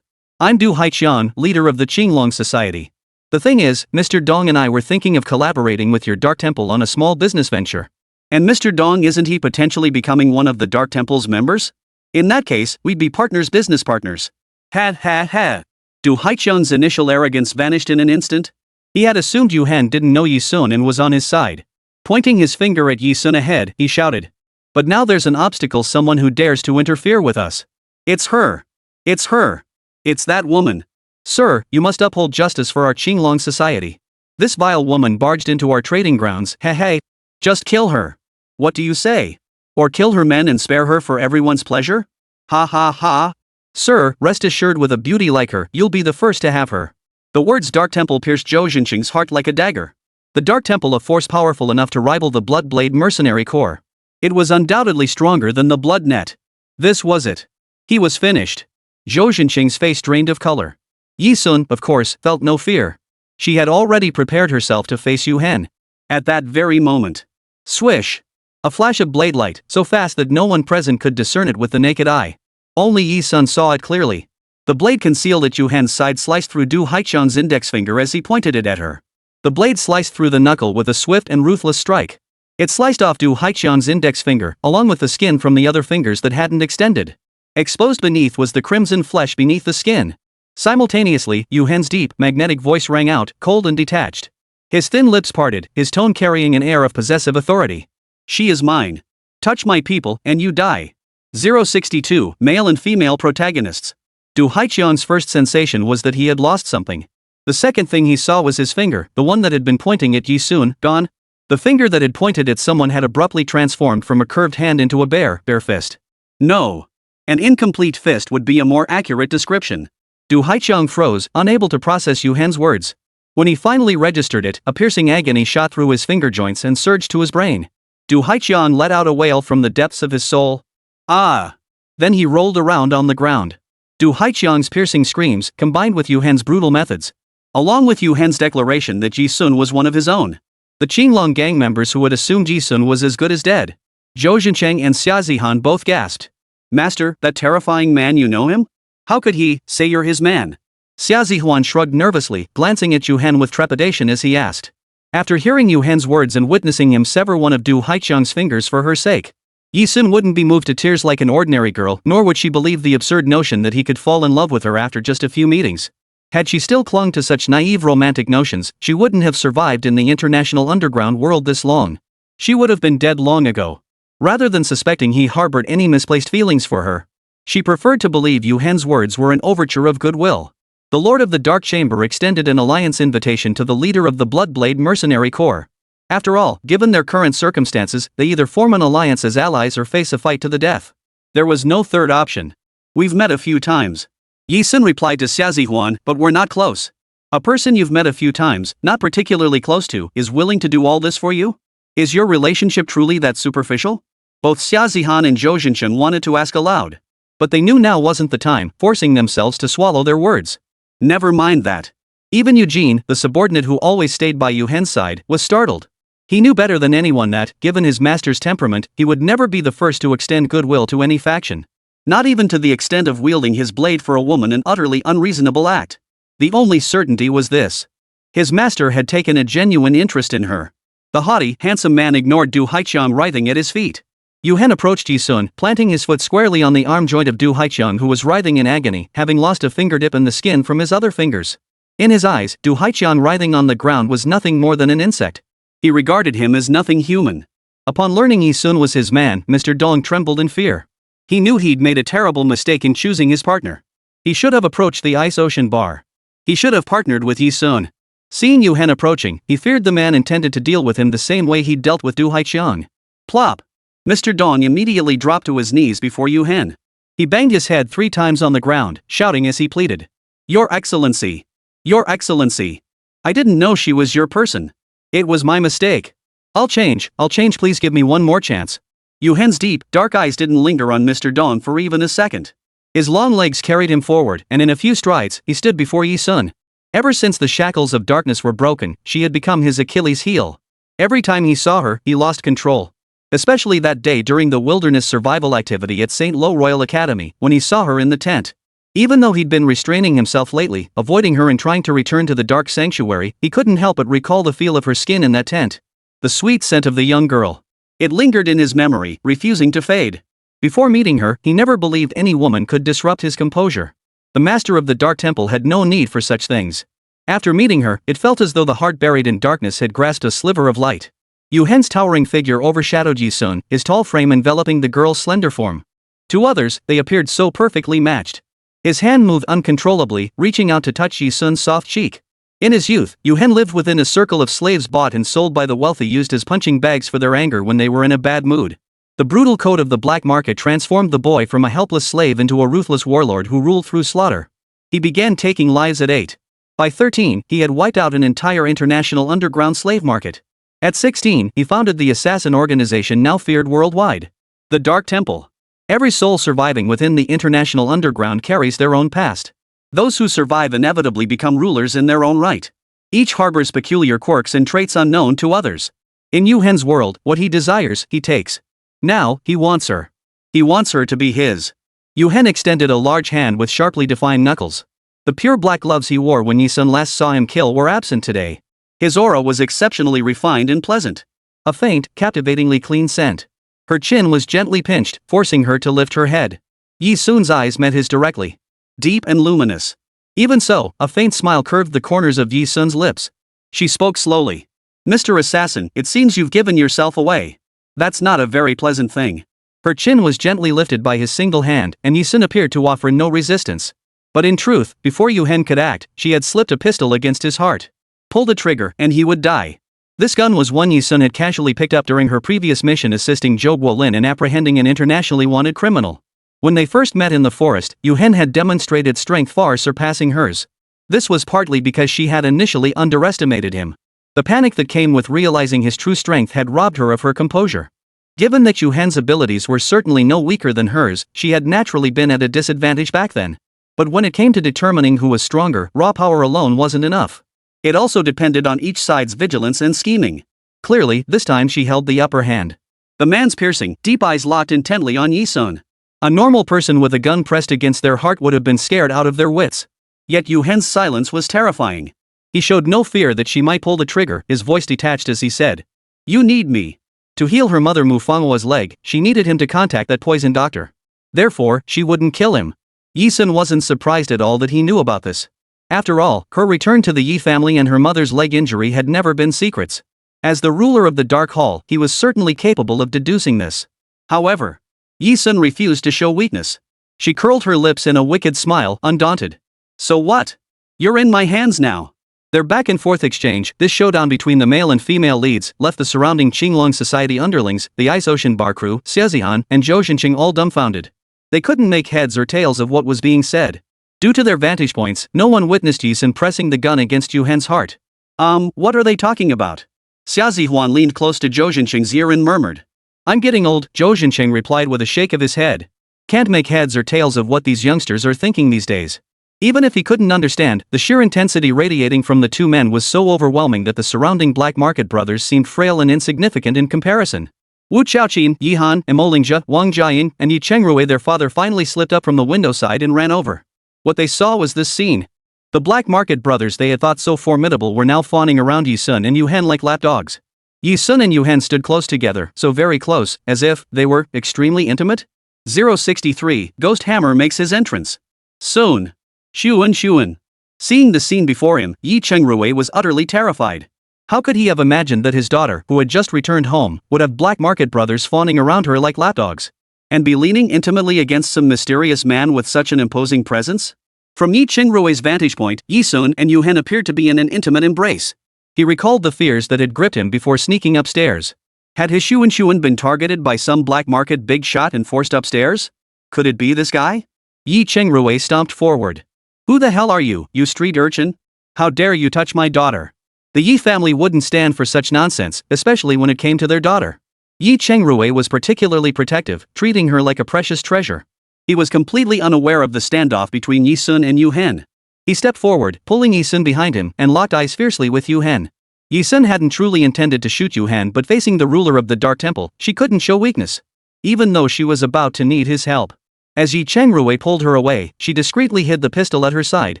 I'm Du Haiqiang, leader of the Qinglong Society. The thing is, Mr. Dong and I were thinking of collaborating with your Dark Temple on a small business venture. And Mr. Dong, isn't he potentially becoming one of the Dark Temple's members? In that case, we'd be business partners. Ha. Du Haiqiang's initial arrogance vanished in an instant. He had assumed Yu Hen didn't know Yi Sun and was on his side. Pointing his finger at Yi Sun ahead, he shouted. But now there's an obstacle, someone who dares to interfere with us. It's her. It's that woman. Sir, you must uphold justice for our Qinglong Society. This vile woman barged into our trading grounds. Hey, just kill her. What do you say? Or kill her men and spare her for everyone's pleasure? Ha. Sir, rest assured, with a beauty like her, you'll be the first to have her. The words Dark Temple pierced Zhou Xunxing's heart like a dagger. The Dark Temple, a force powerful enough to rival the Blood Blade Mercenary Corps. It was undoubtedly stronger than the Blood Net. This was it. He was finished. Zhou Xunxing's face drained of color. Yi Sun, of course, felt no fear. She had already prepared herself to face Yu Hen. At that very moment. Swish! A flash of blade light, so fast that no one present could discern it with the naked eye. Only Yi Sun saw it clearly. The blade concealed at Yu Hen's side sliced through Du Haiqiang's index finger as he pointed it at her. The blade sliced through the knuckle with a swift and ruthless strike. It sliced off Du Haiqiang's index finger, along with the skin from the other fingers that hadn't extended. Exposed beneath was the crimson flesh beneath the skin. Simultaneously, Yu Hen's deep, magnetic voice rang out, cold and detached. His thin lips parted, his tone carrying an air of possessive authority. She is mine. Touch my people, and you die. 062, male and female protagonists. Du Haiqiang's first sensation was that he had lost something. The second thing he saw was his finger, the one that had been pointing at Yi Sun, gone. The finger that had pointed at someone had abruptly transformed from a curved hand into a bare fist. No. An incomplete fist would be a more accurate description. Du Haiqiang froze, unable to process Yu Hen's words. When he finally registered it, a piercing agony shot through his finger joints and surged to his brain. Du Haiqiang let out a wail from the depths of his soul. Ah! Then he rolled around on the ground. Du Haiqiang's piercing screams, combined with Yu Hen's brutal methods, along with Yu Hen's declaration that Yi Sun was one of his own. The Qinglong gang members who had assumed Yi Sun was as good as dead. Zhou Xuncheng and Xia Zihan both gasped. Master, that terrifying man, you know him? How could he say you're his man? Xia Zihuan shrugged nervously, glancing at Yu Hen with trepidation as he asked. After hearing Yu Hen's words and witnessing him sever one of Du Haiqiang's fingers for her sake, Yi Sun wouldn't be moved to tears like an ordinary girl, nor would she believe the absurd notion that he could fall in love with her after just a few meetings. Had she still clung to such naive romantic notions, she wouldn't have survived in the international underground world this long. She would have been dead long ago. Rather than suspecting he harbored any misplaced feelings for her, she preferred to believe Yu Hen's words were an overture of goodwill. The Lord of the Dark Chamber extended an alliance invitation to the leader of the Bloodblade Mercenary Corps. After all, given their current circumstances, they either form an alliance as allies or face a fight to the death. There was no third option. We've met a few times. Yi Sun replied to Xia Zihuan, but we're not close. A person you've met a few times, not particularly close to, is willing to do all this for you? Is your relationship truly that superficial? Both Xia Zihan and Zhou Xuncheng wanted to ask aloud. But they knew now wasn't the time, forcing themselves to swallow their words. Never mind that. Even Eugene, the subordinate who always stayed by Yu Hen's side, was startled. He knew better than anyone that, given his master's temperament, he would never be the first to extend goodwill to any faction. Not even to the extent of wielding his blade for a woman, an utterly unreasonable act. The only certainty was this. His master had taken a genuine interest in her. The haughty, handsome man ignored Du Haiqiang writhing at his feet. Yu Hen approached Yi Sun, planting his foot squarely on the arm joint of Du Haiqiang, who was writhing in agony, having lost a fingertip and the skin from his other fingers. In his eyes, Du Haiqiang writhing on the ground was nothing more than an insect. He regarded him as nothing human. Upon learning Yi Sun was his man, Mr. Dong trembled in fear. He knew he'd made a terrible mistake in choosing his partner. He should have approached the ice ocean bar. He should have partnered with Yi Sun. Seeing Yu Hen approaching, he feared the man intended to deal with him the same way he'd dealt with Du Haiqiang. Plop! Mr. Dong immediately dropped to his knees before Yu Hen. He banged his head 3 times on the ground, shouting as he pleaded. Your Excellency! Your Excellency! I didn't know she was your person. It was my mistake. I'll change, please give me one more chance. Yu Hen's deep, dark eyes didn't linger on Mr. Dong for even a second. His long legs carried him forward, and in a few strides, he stood before Yi Sun. Ever since the shackles of darkness were broken, she had become his Achilles' heel. Every time he saw her, he lost control. Especially that day during the wilderness survival activity at St. Lo Royal Academy, when he saw her in the tent. Even though he'd been restraining himself lately, avoiding her and trying to return to the dark sanctuary, he couldn't help but recall the feel of her skin in that tent. The sweet scent of the young girl. It lingered in his memory, refusing to fade. Before meeting her, he never believed any woman could disrupt his composure. The master of the Dark Temple had no need for such things. After meeting her, it felt as though the heart buried in darkness had grasped a sliver of light. Yu Hen's towering figure overshadowed Yi Sun, his tall frame enveloping the girl's slender form. To others, they appeared so perfectly matched. His hand moved uncontrollably, reaching out to touch Yi Sun's soft cheek. In his youth, Yu Hen lived within a circle of slaves bought and sold by the wealthy, used as punching bags for their anger when they were in a bad mood. The brutal code of the black market transformed the boy from a helpless slave into a ruthless warlord who ruled through slaughter. He began taking lives at 8. By 13, he had wiped out an entire international underground slave market. At 16, he founded the assassin organization now feared worldwide. The Dark Temple. Every soul surviving within the international underground carries their own past. Those who survive inevitably become rulers in their own right. Each harbors peculiar quirks and traits unknown to others. In Yu Hen's world, what he desires, he takes. Now, he wants her. He wants her to be his. Yu Hen extended a large hand with sharply defined knuckles. The pure black gloves he wore when Yi Sun last saw him kill were absent today. His aura was exceptionally refined and pleasant. A faint, captivatingly clean scent. Her chin was gently pinched, forcing her to lift her head. Yi Sun's eyes met his directly. Deep and luminous. Even so, a faint smile curved the corners of Yi Sun's lips. She spoke slowly. Mr. Assassin, it seems you've given yourself away. That's not a very pleasant thing. Her chin was gently lifted by his single hand, and Yi Sun appeared to offer no resistance. But in truth, before Yu Hen could act, she had slipped a pistol against his heart. Pull the trigger, and he would die. This gun was one Yi Sun had casually picked up during her previous mission assisting Zhou Guolin in apprehending an internationally wanted criminal. When they first met in the forest, Yu Hen had demonstrated strength far surpassing hers. This was partly because she had initially underestimated him. The panic that came with realizing his true strength had robbed her of her composure. Given that Yu Hen's abilities were certainly no weaker than hers, she had naturally been at a disadvantage back then. But when it came to determining who was stronger, raw power alone wasn't enough. It also depended on each side's vigilance and scheming. Clearly, this time she held the upper hand. The man's piercing, deep eyes locked intently on Yi Sun. A normal person with a gun pressed against their heart would have been scared out of their wits. Yet Yu Hen's silence was terrifying. He showed no fear that she might pull the trigger, his voice detached as he said. You need me. To heal her mother Mufanghua's leg, she needed him to contact that poison doctor. Therefore, she wouldn't kill him. Yi Sun wasn't surprised at all that he knew about this. After all, her return to the Yi family and her mother's leg injury had never been secrets. As the ruler of the Dark Hall, he was certainly capable of deducing this. However, Yi Sun refused to show weakness. She curled her lips in a wicked smile, undaunted. So what? You're in my hands now. Their back-and-forth exchange, this showdown between the male and female leads, left the surrounding Qinglong Society underlings, the Ice Ocean Bar crew, Xiazihan, and Zhou Xunxun all dumbfounded. They couldn't make heads or tails of what was being said. Due to their vantage points, no one witnessed Yi Sun pressing the gun against Yu Hen's heart. What are they talking about? Xiazihuan leaned close to Zhou Xunxun's ear and murmured. I'm getting old, Zhou Xunxun replied with a shake of his head. Can't make heads or tails of what these youngsters are thinking these days. Even if he couldn't understand, the sheer intensity radiating from the two men was so overwhelming that the surrounding black market brothers seemed frail and insignificant in comparison. Wu Qiaoqin, Yi Han, Emolingja, Wang Jiaying, and Yi Chengrui, their father, finally slipped up from the window side and ran over. What they saw was this scene. The black market brothers they had thought so formidable were now fawning around Yi Sun and Yu Hen like lapdogs. Yi Sun and Yu Hen stood close together, so very close, as if they were extremely intimate. 063, Ghost Hammer makes his entrance. Soon. Xunxun. Seeing the scene before him, Yi Chengrui was utterly terrified. How could he have imagined that his daughter, who had just returned home, would have black market brothers fawning around her like lapdogs? And be leaning intimately against some mysterious man with such an imposing presence? From Yi Chengrui's vantage point, Yi Sun and Yu Hen appeared to be in an intimate embrace. He recalled the fears that had gripped him before sneaking upstairs. Had his Xunxun been targeted by some black market big shot and forced upstairs? Could it be this guy? Yi Chengrui stomped forward. Who the hell are you, you street urchin? How dare you touch my daughter? The Yi family wouldn't stand for such nonsense, especially when it came to their daughter. Yi Chengrui was particularly protective, treating her like a precious treasure. He was completely unaware of the standoff between Yi Sun and Yu Hen. He stepped forward, pulling Yi Sun behind him, and locked eyes fiercely with Yu Hen. Yi Sun hadn't truly intended to shoot Yu Hen, but facing the ruler of the Dark Temple, she couldn't show weakness. Even though she was about to need his help. As Yi Chengrui pulled her away, she discreetly hid the pistol at her side,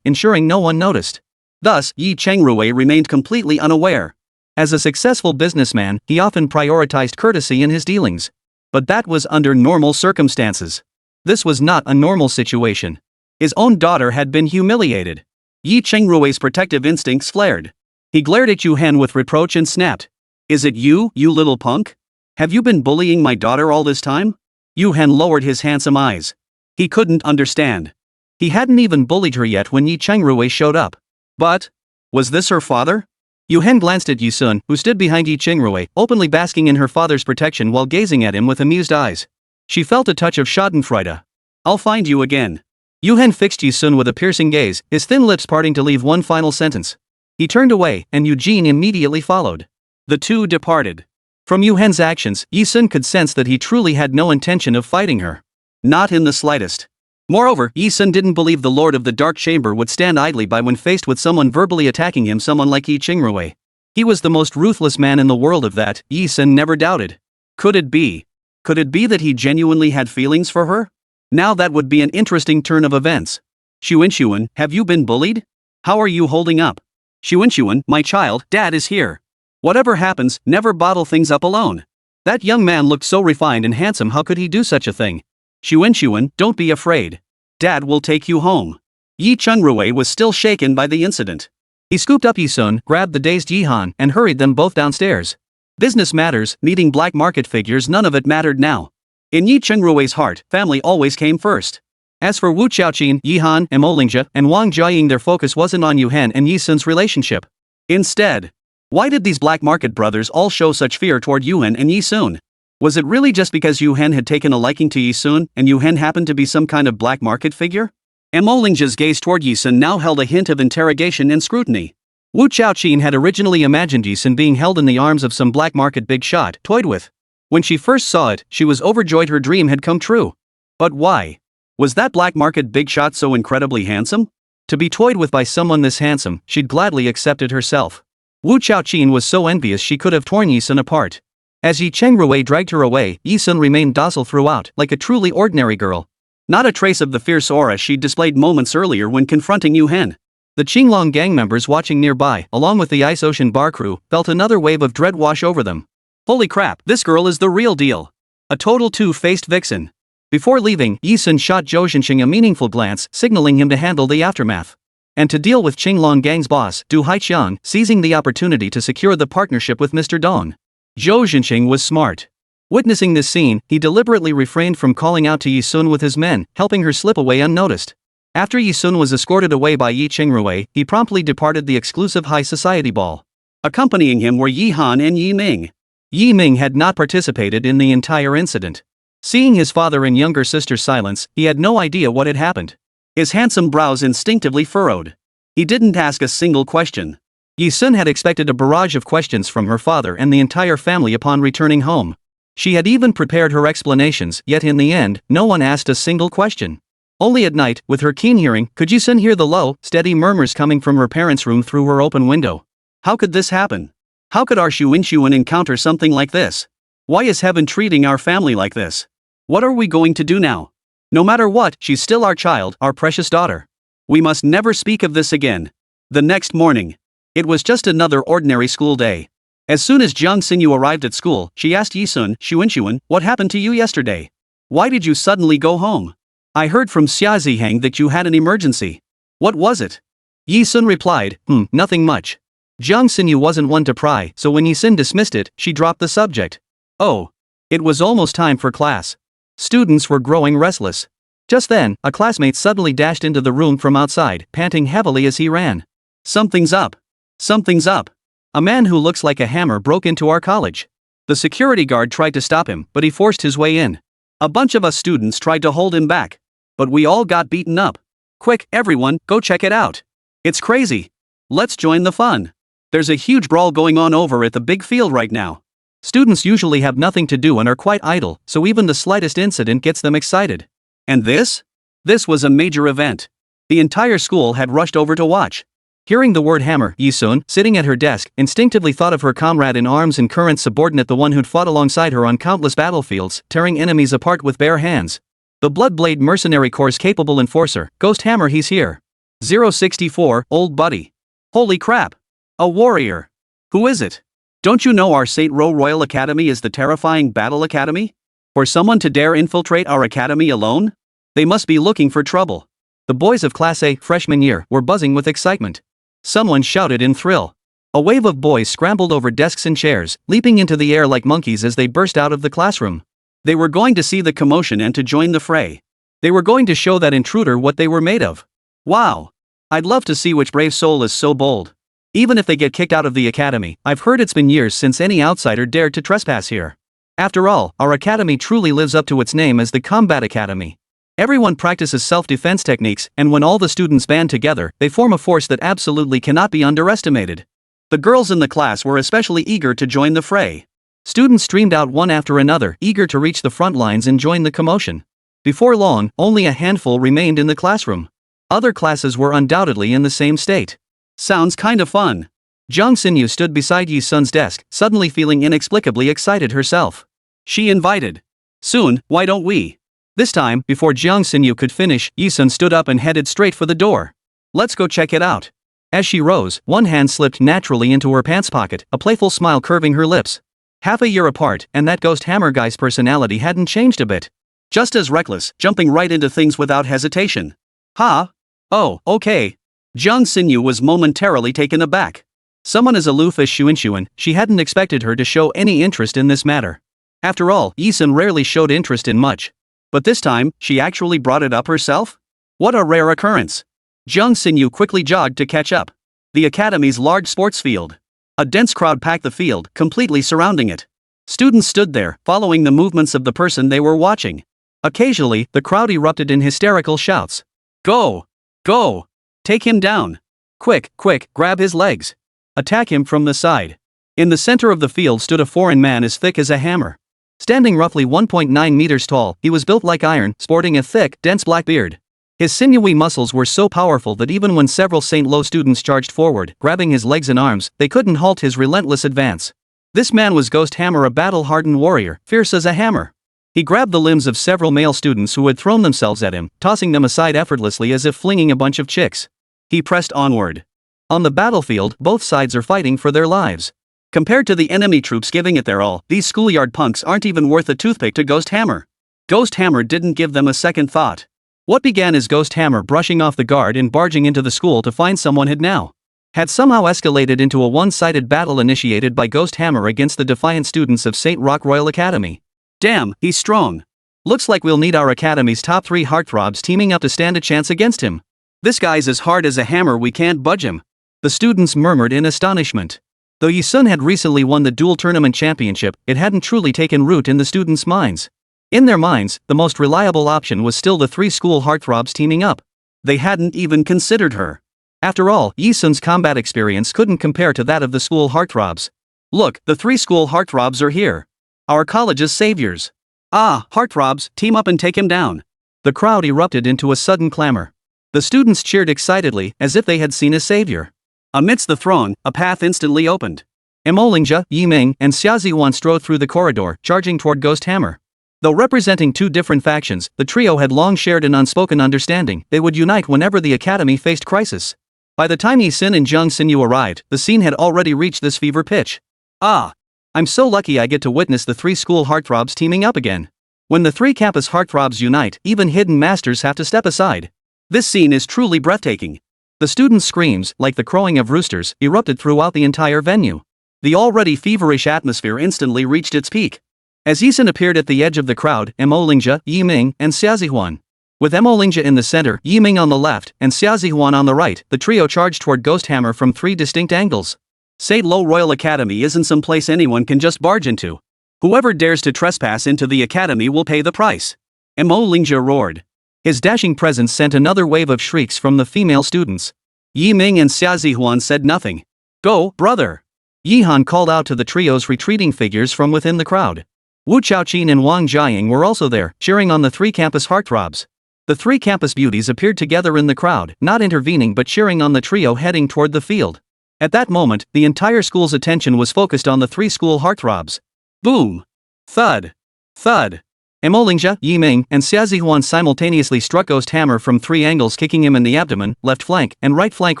ensuring no one noticed. Thus, Yi Chengrui remained completely unaware. As a successful businessman, he often prioritized courtesy in his dealings. But that was under normal circumstances. This was not a normal situation. His own daughter had been humiliated. Yi Chengrui's protective instincts flared. He glared at Yu Hen with reproach and snapped. Is it you, you little punk? Have you been bullying my daughter all this time? Yu Hen lowered his handsome eyes. He couldn't understand. He hadn't even bullied her yet when Yi Chengrui showed up. But, was this her father? Yu Hen glanced at Yi Sun, who stood behind Yi Chengrui, openly basking in her father's protection while gazing at him with amused eyes. She felt a touch of schadenfreude. I'll find you again. Yu Hen fixed Yi Sun with a piercing gaze, his thin lips parting to leave one final sentence. He turned away, and Eugene immediately followed. The two departed. From Yu Hen's actions, Yi Sun could sense that he truly had no intention of fighting her. Not in the slightest. Moreover, Yi Sun didn't believe the Lord of the Dark Chamber would stand idly by when faced with someone verbally attacking him, someone like Yi Chengrui. He was the most ruthless man in the world, of that, Yi Sun never doubted. Could it be? Could it be that he genuinely had feelings for her? Now that would be an interesting turn of events. Xunxun, have you been bullied? How are you holding up? Xunxun, my child, Dad is here. Whatever happens, never bottle things up alone. That young man looked so refined and handsome, how could he do such a thing? Xunxun, don't be afraid. Dad will take you home. Yi Chengrui was still shaken by the incident. He scooped up Yi Sun, grabbed the dazed Yi Han, and hurried them both downstairs. Business matters, meeting black market figures, none of it mattered now. In Yi Chengrui's heart, family always came first. As for Wu Qiaoqin, Yi Han, Emolingja, and Wang Jiaying, their focus wasn't on Yu Hen and Yi Sun's relationship. Instead, why did these black market brothers all show such fear toward Yu Hen and Yi Sun? Was it really just because Yu Hen had taken a liking to Yi Sun, and Yu Hen happened to be some kind of black market figure? Emolingja's gaze toward Yi Sun now held a hint of interrogation and scrutiny. Wu Qiaoqin had originally imagined Yi Sun being held in the arms of some black market big shot, toyed with. When she first saw it, she was overjoyed her dream had come true. But why? Was that black market big shot so incredibly handsome? To be toyed with by someone this handsome, she'd gladly accepted herself. Wu Qiaoqin was so envious she could have torn Yi Sun apart. As Yi Chengrui dragged her away, Yi Sun remained docile throughout, like a truly ordinary girl. Not a trace of the fierce aura she'd displayed moments earlier when confronting Yu Hen. The Qinglong gang members watching nearby, along with the Ice Ocean bar crew, felt another wave of dread wash over them. Holy crap, this girl is the real deal. A total two-faced vixen. Before leaving, Yi Sun shot Zhou Xinqing a meaningful glance, signaling him to handle the aftermath. And to deal with Qinglong gang's boss, Du Haiqiang, seizing the opportunity to secure the partnership with Mr. Dong. Zhou Xinqing was smart. Witnessing this scene, he deliberately refrained from calling out to Yi Sun with his men, helping her slip away unnoticed. After Yi Sun was escorted away by Yi Chengrui, he promptly departed the exclusive high society ball. Accompanying him were Yi Han and Yi Ming. Yi Ming had not participated in the entire incident. Seeing his father and younger sister's silence, he had no idea what had happened. His handsome brows instinctively furrowed. He didn't ask a single question. Yi Sun had expected a barrage of questions from her father and the entire family upon returning home. She had even prepared her explanations, yet in the end, no one asked a single question. Only at night, with her keen hearing, could Yisun hear the low, steady murmurs coming from her parents' room through her open window. How could this happen? How could our Xunxun encounter something like this? Why is heaven treating our family like this? What are we going to do now? No matter what, she's still our child, our precious daughter. We must never speak of this again. The next morning. It was just another ordinary school day. As soon as Jiang Xinyu arrived at school, she asked Yisun, Xunxun, what happened to you yesterday? Why did you suddenly go home? I heard from Xia Ziheng that you had an emergency. What was it? Yisun replied, nothing much. Jiang Xinyu wasn't one to pry, so when Yisun dismissed it, she dropped the subject. Oh. It was almost time for class. Students were growing restless. Just then, a classmate suddenly dashed into the room from outside, panting heavily as he ran. Something's up. Something's up. A man who looks like a hammer broke into our college. The security guard tried to stop him, but he forced his way in. A bunch of us students tried to hold him back. But we all got beaten up. Quick, everyone, go check it out. It's crazy. Let's join the fun. There's a huge brawl going on over at the big field right now. Students usually have nothing to do and are quite idle, so even the slightest incident gets them excited. And this? This was a major event. The entire school had rushed over to watch. Hearing the word hammer, Yisun, sitting at her desk, instinctively thought of her comrade in arms and current subordinate, the one who'd fought alongside her on countless battlefields, tearing enemies apart with bare hands. The Bloodblade Mercenary Corps' capable enforcer, Ghost Hammer, he's here. 064, old buddy. Holy crap. A warrior. Who is it? Don't you know our Saint Row Royal Academy is the terrifying Battle Academy? For someone to dare infiltrate our academy alone? They must be looking for trouble. The boys of Class A, freshman year, were buzzing with excitement. Someone shouted in thrill. A wave of boys scrambled over desks and chairs, leaping into the air like monkeys as they burst out of the classroom. They were going to see the commotion and to join the fray. They were going to show that intruder what they were made of. Wow! I'd love to see which brave soul is so bold. Even if they get kicked out of the academy, I've heard it's been years since any outsider dared to trespass here. After all, our academy truly lives up to its name as the Combat Academy. Everyone practices self-defense techniques, and when all the students band together, they form a force that absolutely cannot be underestimated. The girls in the class were especially eager to join the fray. Students streamed out one after another, eager to reach the front lines and join the commotion. Before long, only a handful remained in the classroom. Other classes were undoubtedly in the same state. Sounds kinda fun. Jiang Xinyu stood beside Yisun's desk, suddenly feeling inexplicably excited herself. She invited. Soon, why don't we? This time, before Jiang Xinyu could finish, Yisun stood up and headed straight for the door. Let's go check it out. As she rose, one hand slipped naturally into her pants pocket, a playful smile curving her lips. Half a year apart, and that Ghost Hammer guy's personality hadn't changed a bit. Just as reckless, jumping right into things without hesitation. Huh? Oh, okay. Jiang Xinyu was momentarily taken aback. Someone as aloof as Xunxun, she hadn't expected her to show any interest in this matter. After all, Yisun rarely showed interest in much. But this time, she actually brought it up herself? What a rare occurrence. Jiang Xinyu quickly jogged to catch up. The academy's large sports field. A dense crowd packed the field, completely surrounding it. Students stood there, following the movements of the person they were watching. Occasionally, the crowd erupted in hysterical shouts. Go! Go! Take him down! Quick, quick, grab his legs! Attack him from the side! In the center of the field stood a foreign man as thick as a hammer. Standing roughly 1.9 meters tall, he was built like iron, sporting a thick, dense black beard. His sinewy muscles were so powerful that even when several St. Lo students charged forward, grabbing his legs and arms, they couldn't halt his relentless advance. This man was Ghost Hammer, a battle-hardened warrior, fierce as a hammer. He grabbed the limbs of several male students who had thrown themselves at him, tossing them aside effortlessly as if flinging a bunch of chicks. He pressed onward. On the battlefield, both sides are fighting for their lives. Compared to the enemy troops giving it their all, these schoolyard punks aren't even worth a toothpick to Ghost Hammer. Ghost Hammer didn't give them a second thought. What began as Ghost Hammer brushing off the guard and barging into the school to find someone had somehow escalated into a one-sided battle initiated by Ghost Hammer against the defiant students of St. Rock Royal Academy. Damn, he's strong. Looks like we'll need our academy's top 3 heartthrobs teaming up to stand a chance against him. This guy's as hard as a hammer, we can't budge him. The students murmured in astonishment. Though Yisun had recently won the dual tournament championship, it hadn't truly taken root in the students' minds. In their minds, the most reliable option was still the 3 school heartthrobs teaming up. They hadn't even considered her. After all, Yisun's combat experience couldn't compare to that of the school heartthrobs. Look, the 3 school heartthrobs are here. Our college's saviors. Ah, heartthrobs, team up and take him down. The crowd erupted into a sudden clamor. The students cheered excitedly, as if they had seen a savior. Amidst the throng, a path instantly opened. Emolingja, Yiming, and Xiazihuan strode through the corridor, charging toward Ghost Hammer. Though representing two different factions, the trio had long shared an unspoken understanding they would unite whenever the academy faced crisis. By the time Yi Sin and Xunxun arrived, the scene had already reached this fever pitch. Ah! I'm so lucky I get to witness the three school heartthrobs teaming up again. When the three campus heartthrobs unite, even hidden masters have to step aside. This scene is truly breathtaking. The students' screams, like the crowing of roosters, erupted throughout the entire venue. The already feverish atmosphere instantly reached its peak. As Yi Sin appeared at the edge of the crowd, Emolingja, Yiming, and Xiazihuan. With Emolingja in the center, Yiming on the left, and Xiazihuan on the right, the trio charged toward Ghost Hammer from three distinct angles. Say Lo Royal Academy isn't some place anyone can just barge into. Whoever dares to trespass into the academy will pay the price. Emolingja roared. His dashing presence sent another wave of shrieks from the female students. Yiming and Xiazihuan said nothing. Go, brother! Yi Han called out to the trio's retreating figures from within the crowd. Wu Chaoqin and Wang Jiaying were also there, cheering on the three campus heartthrobs. The three campus beauties appeared together in the crowd, not intervening but cheering on the trio heading toward the field. At that moment, the entire school's attention was focused on the three school heartthrobs. Boom! Thud! Thud! Emolingja, Yiming, and Xiazihuan simultaneously struck Ghost Hammer from three angles, kicking him in the abdomen, left flank, and right flank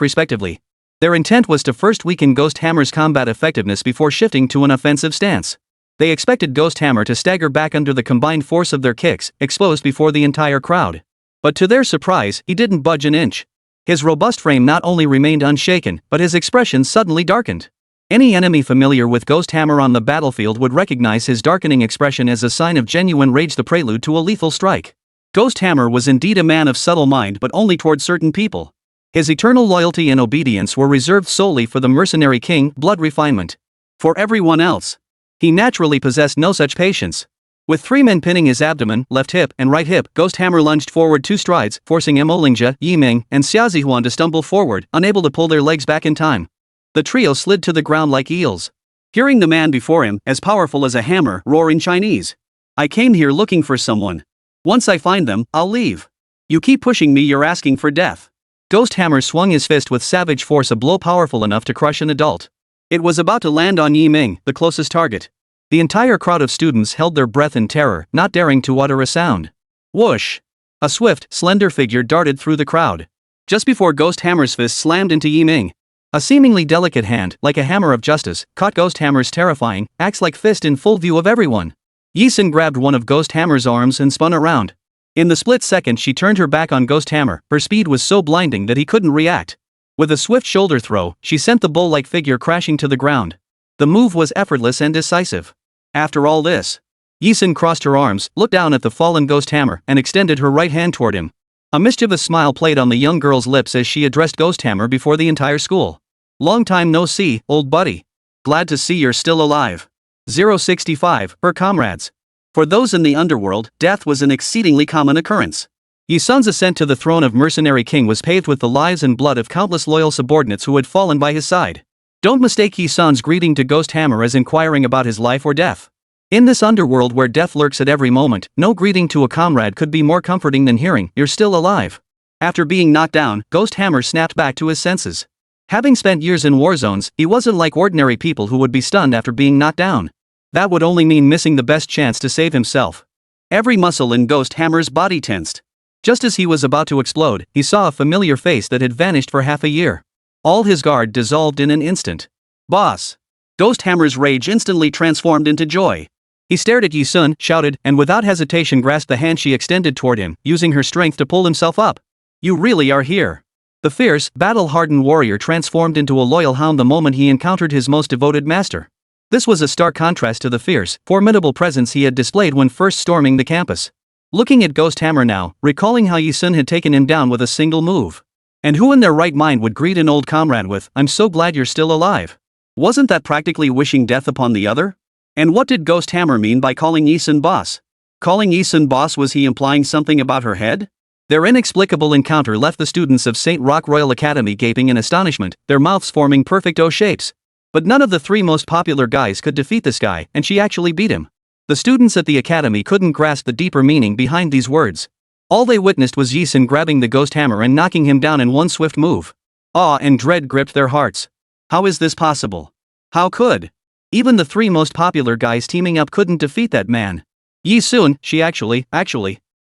respectively. Their intent was to first weaken Ghost Hammer's combat effectiveness before shifting to an offensive stance. They expected Ghost Hammer to stagger back under the combined force of their kicks, exposed before the entire crowd. But to their surprise, he didn't budge an inch. His robust frame not only remained unshaken, but his expression suddenly darkened. Any enemy familiar with Ghost Hammer on the battlefield would recognize his darkening expression as a sign of genuine rage, the prelude to a lethal strike. Ghost Hammer was indeed a man of subtle mind, but only toward certain people. His eternal loyalty and obedience were reserved solely for the mercenary king, blood refinement. For everyone else, he naturally possessed no such patience. With three men pinning his abdomen, left hip, and right hip, Ghost Hammer lunged forward 2 strides, forcing Emolingja, Yiming, and Xiazihuan to stumble forward, unable to pull their legs back in time. The trio slid to the ground like eels. Hearing the man before him, as powerful as a hammer, roar in Chinese. I came here looking for someone. Once I find them, I'll leave. You keep pushing me, you're asking for death. Ghost Hammer swung his fist with savage force, a blow powerful enough to crush an adult. It was about to land on Yiming, the closest target. The entire crowd of students held their breath in terror, not daring to utter a sound. Whoosh! A swift, slender figure darted through the crowd. Just before Ghost Hammer's fist slammed into Yiming, a seemingly delicate hand, like a hammer of justice, caught Ghost Hammer's terrifying, axe-like fist in full view of everyone. Yi Sin grabbed one of Ghost Hammer's arms and spun around. In the split second she turned her back on Ghost Hammer, her speed was so blinding that he couldn't react. With a swift shoulder throw, she sent the bull-like figure crashing to the ground. The move was effortless and decisive. After all this, Yi Sin crossed her arms, looked down at the fallen Ghost Hammer, and extended her right hand toward him. A mischievous smile played on the young girl's lips as she addressed Ghost Hammer before the entire school. Long time no see, old buddy. Glad to see you're still alive. 065, her comrades. For those in the underworld, death was an exceedingly common occurrence. Yi Sun's ascent to the throne of Mercenary King was paved with the lives and blood of countless loyal subordinates who had fallen by his side. Don't mistake Yi Sun's greeting to Ghost Hammer as inquiring about his life or death. In this underworld where death lurks at every moment, no greeting to a comrade could be more comforting than hearing, "You're still alive." After being knocked down, Ghost Hammer snapped back to his senses. Having spent years in war zones, he wasn't like ordinary people who would be stunned after being knocked down. That would only mean missing the best chance to save himself. Every muscle in Ghost Hammer's body tensed. Just as he was about to explode, he saw a familiar face that had vanished for half a year. All his guard dissolved in an instant. "Boss!" Ghost Hammer's rage instantly transformed into joy. He stared at Yi Sun, shouted, and without hesitation grasped the hand she extended toward him, using her strength to pull himself up. "You really are here." The fierce, battle-hardened warrior transformed into a loyal hound the moment he encountered his most devoted master. This was a stark contrast to the fierce, formidable presence he had displayed when first storming the campus. Looking at Ghost Hammer now, recalling how Yi Sun had taken him down with a single move. And who in their right mind would greet an old comrade with, "I'm so glad you're still alive"? Wasn't that practically wishing death upon the other? And what did Ghost Hammer mean by calling Yi Sun boss? Calling Yi Sun boss, was he implying something about her head? Their inexplicable encounter left the students of St. Rock Royal Academy gaping in astonishment, their mouths forming perfect O shapes. But none of the three most popular guys could defeat this guy, and she actually beat him. The students at the academy couldn't grasp the deeper meaning behind these words. All they witnessed was Yi Sun grabbing the ghost hammer and knocking him down in one swift move. Awe and dread gripped their hearts. How is this possible? How could? Even the three most popular guys teaming up couldn't defeat that man. Yi Sun, she actually.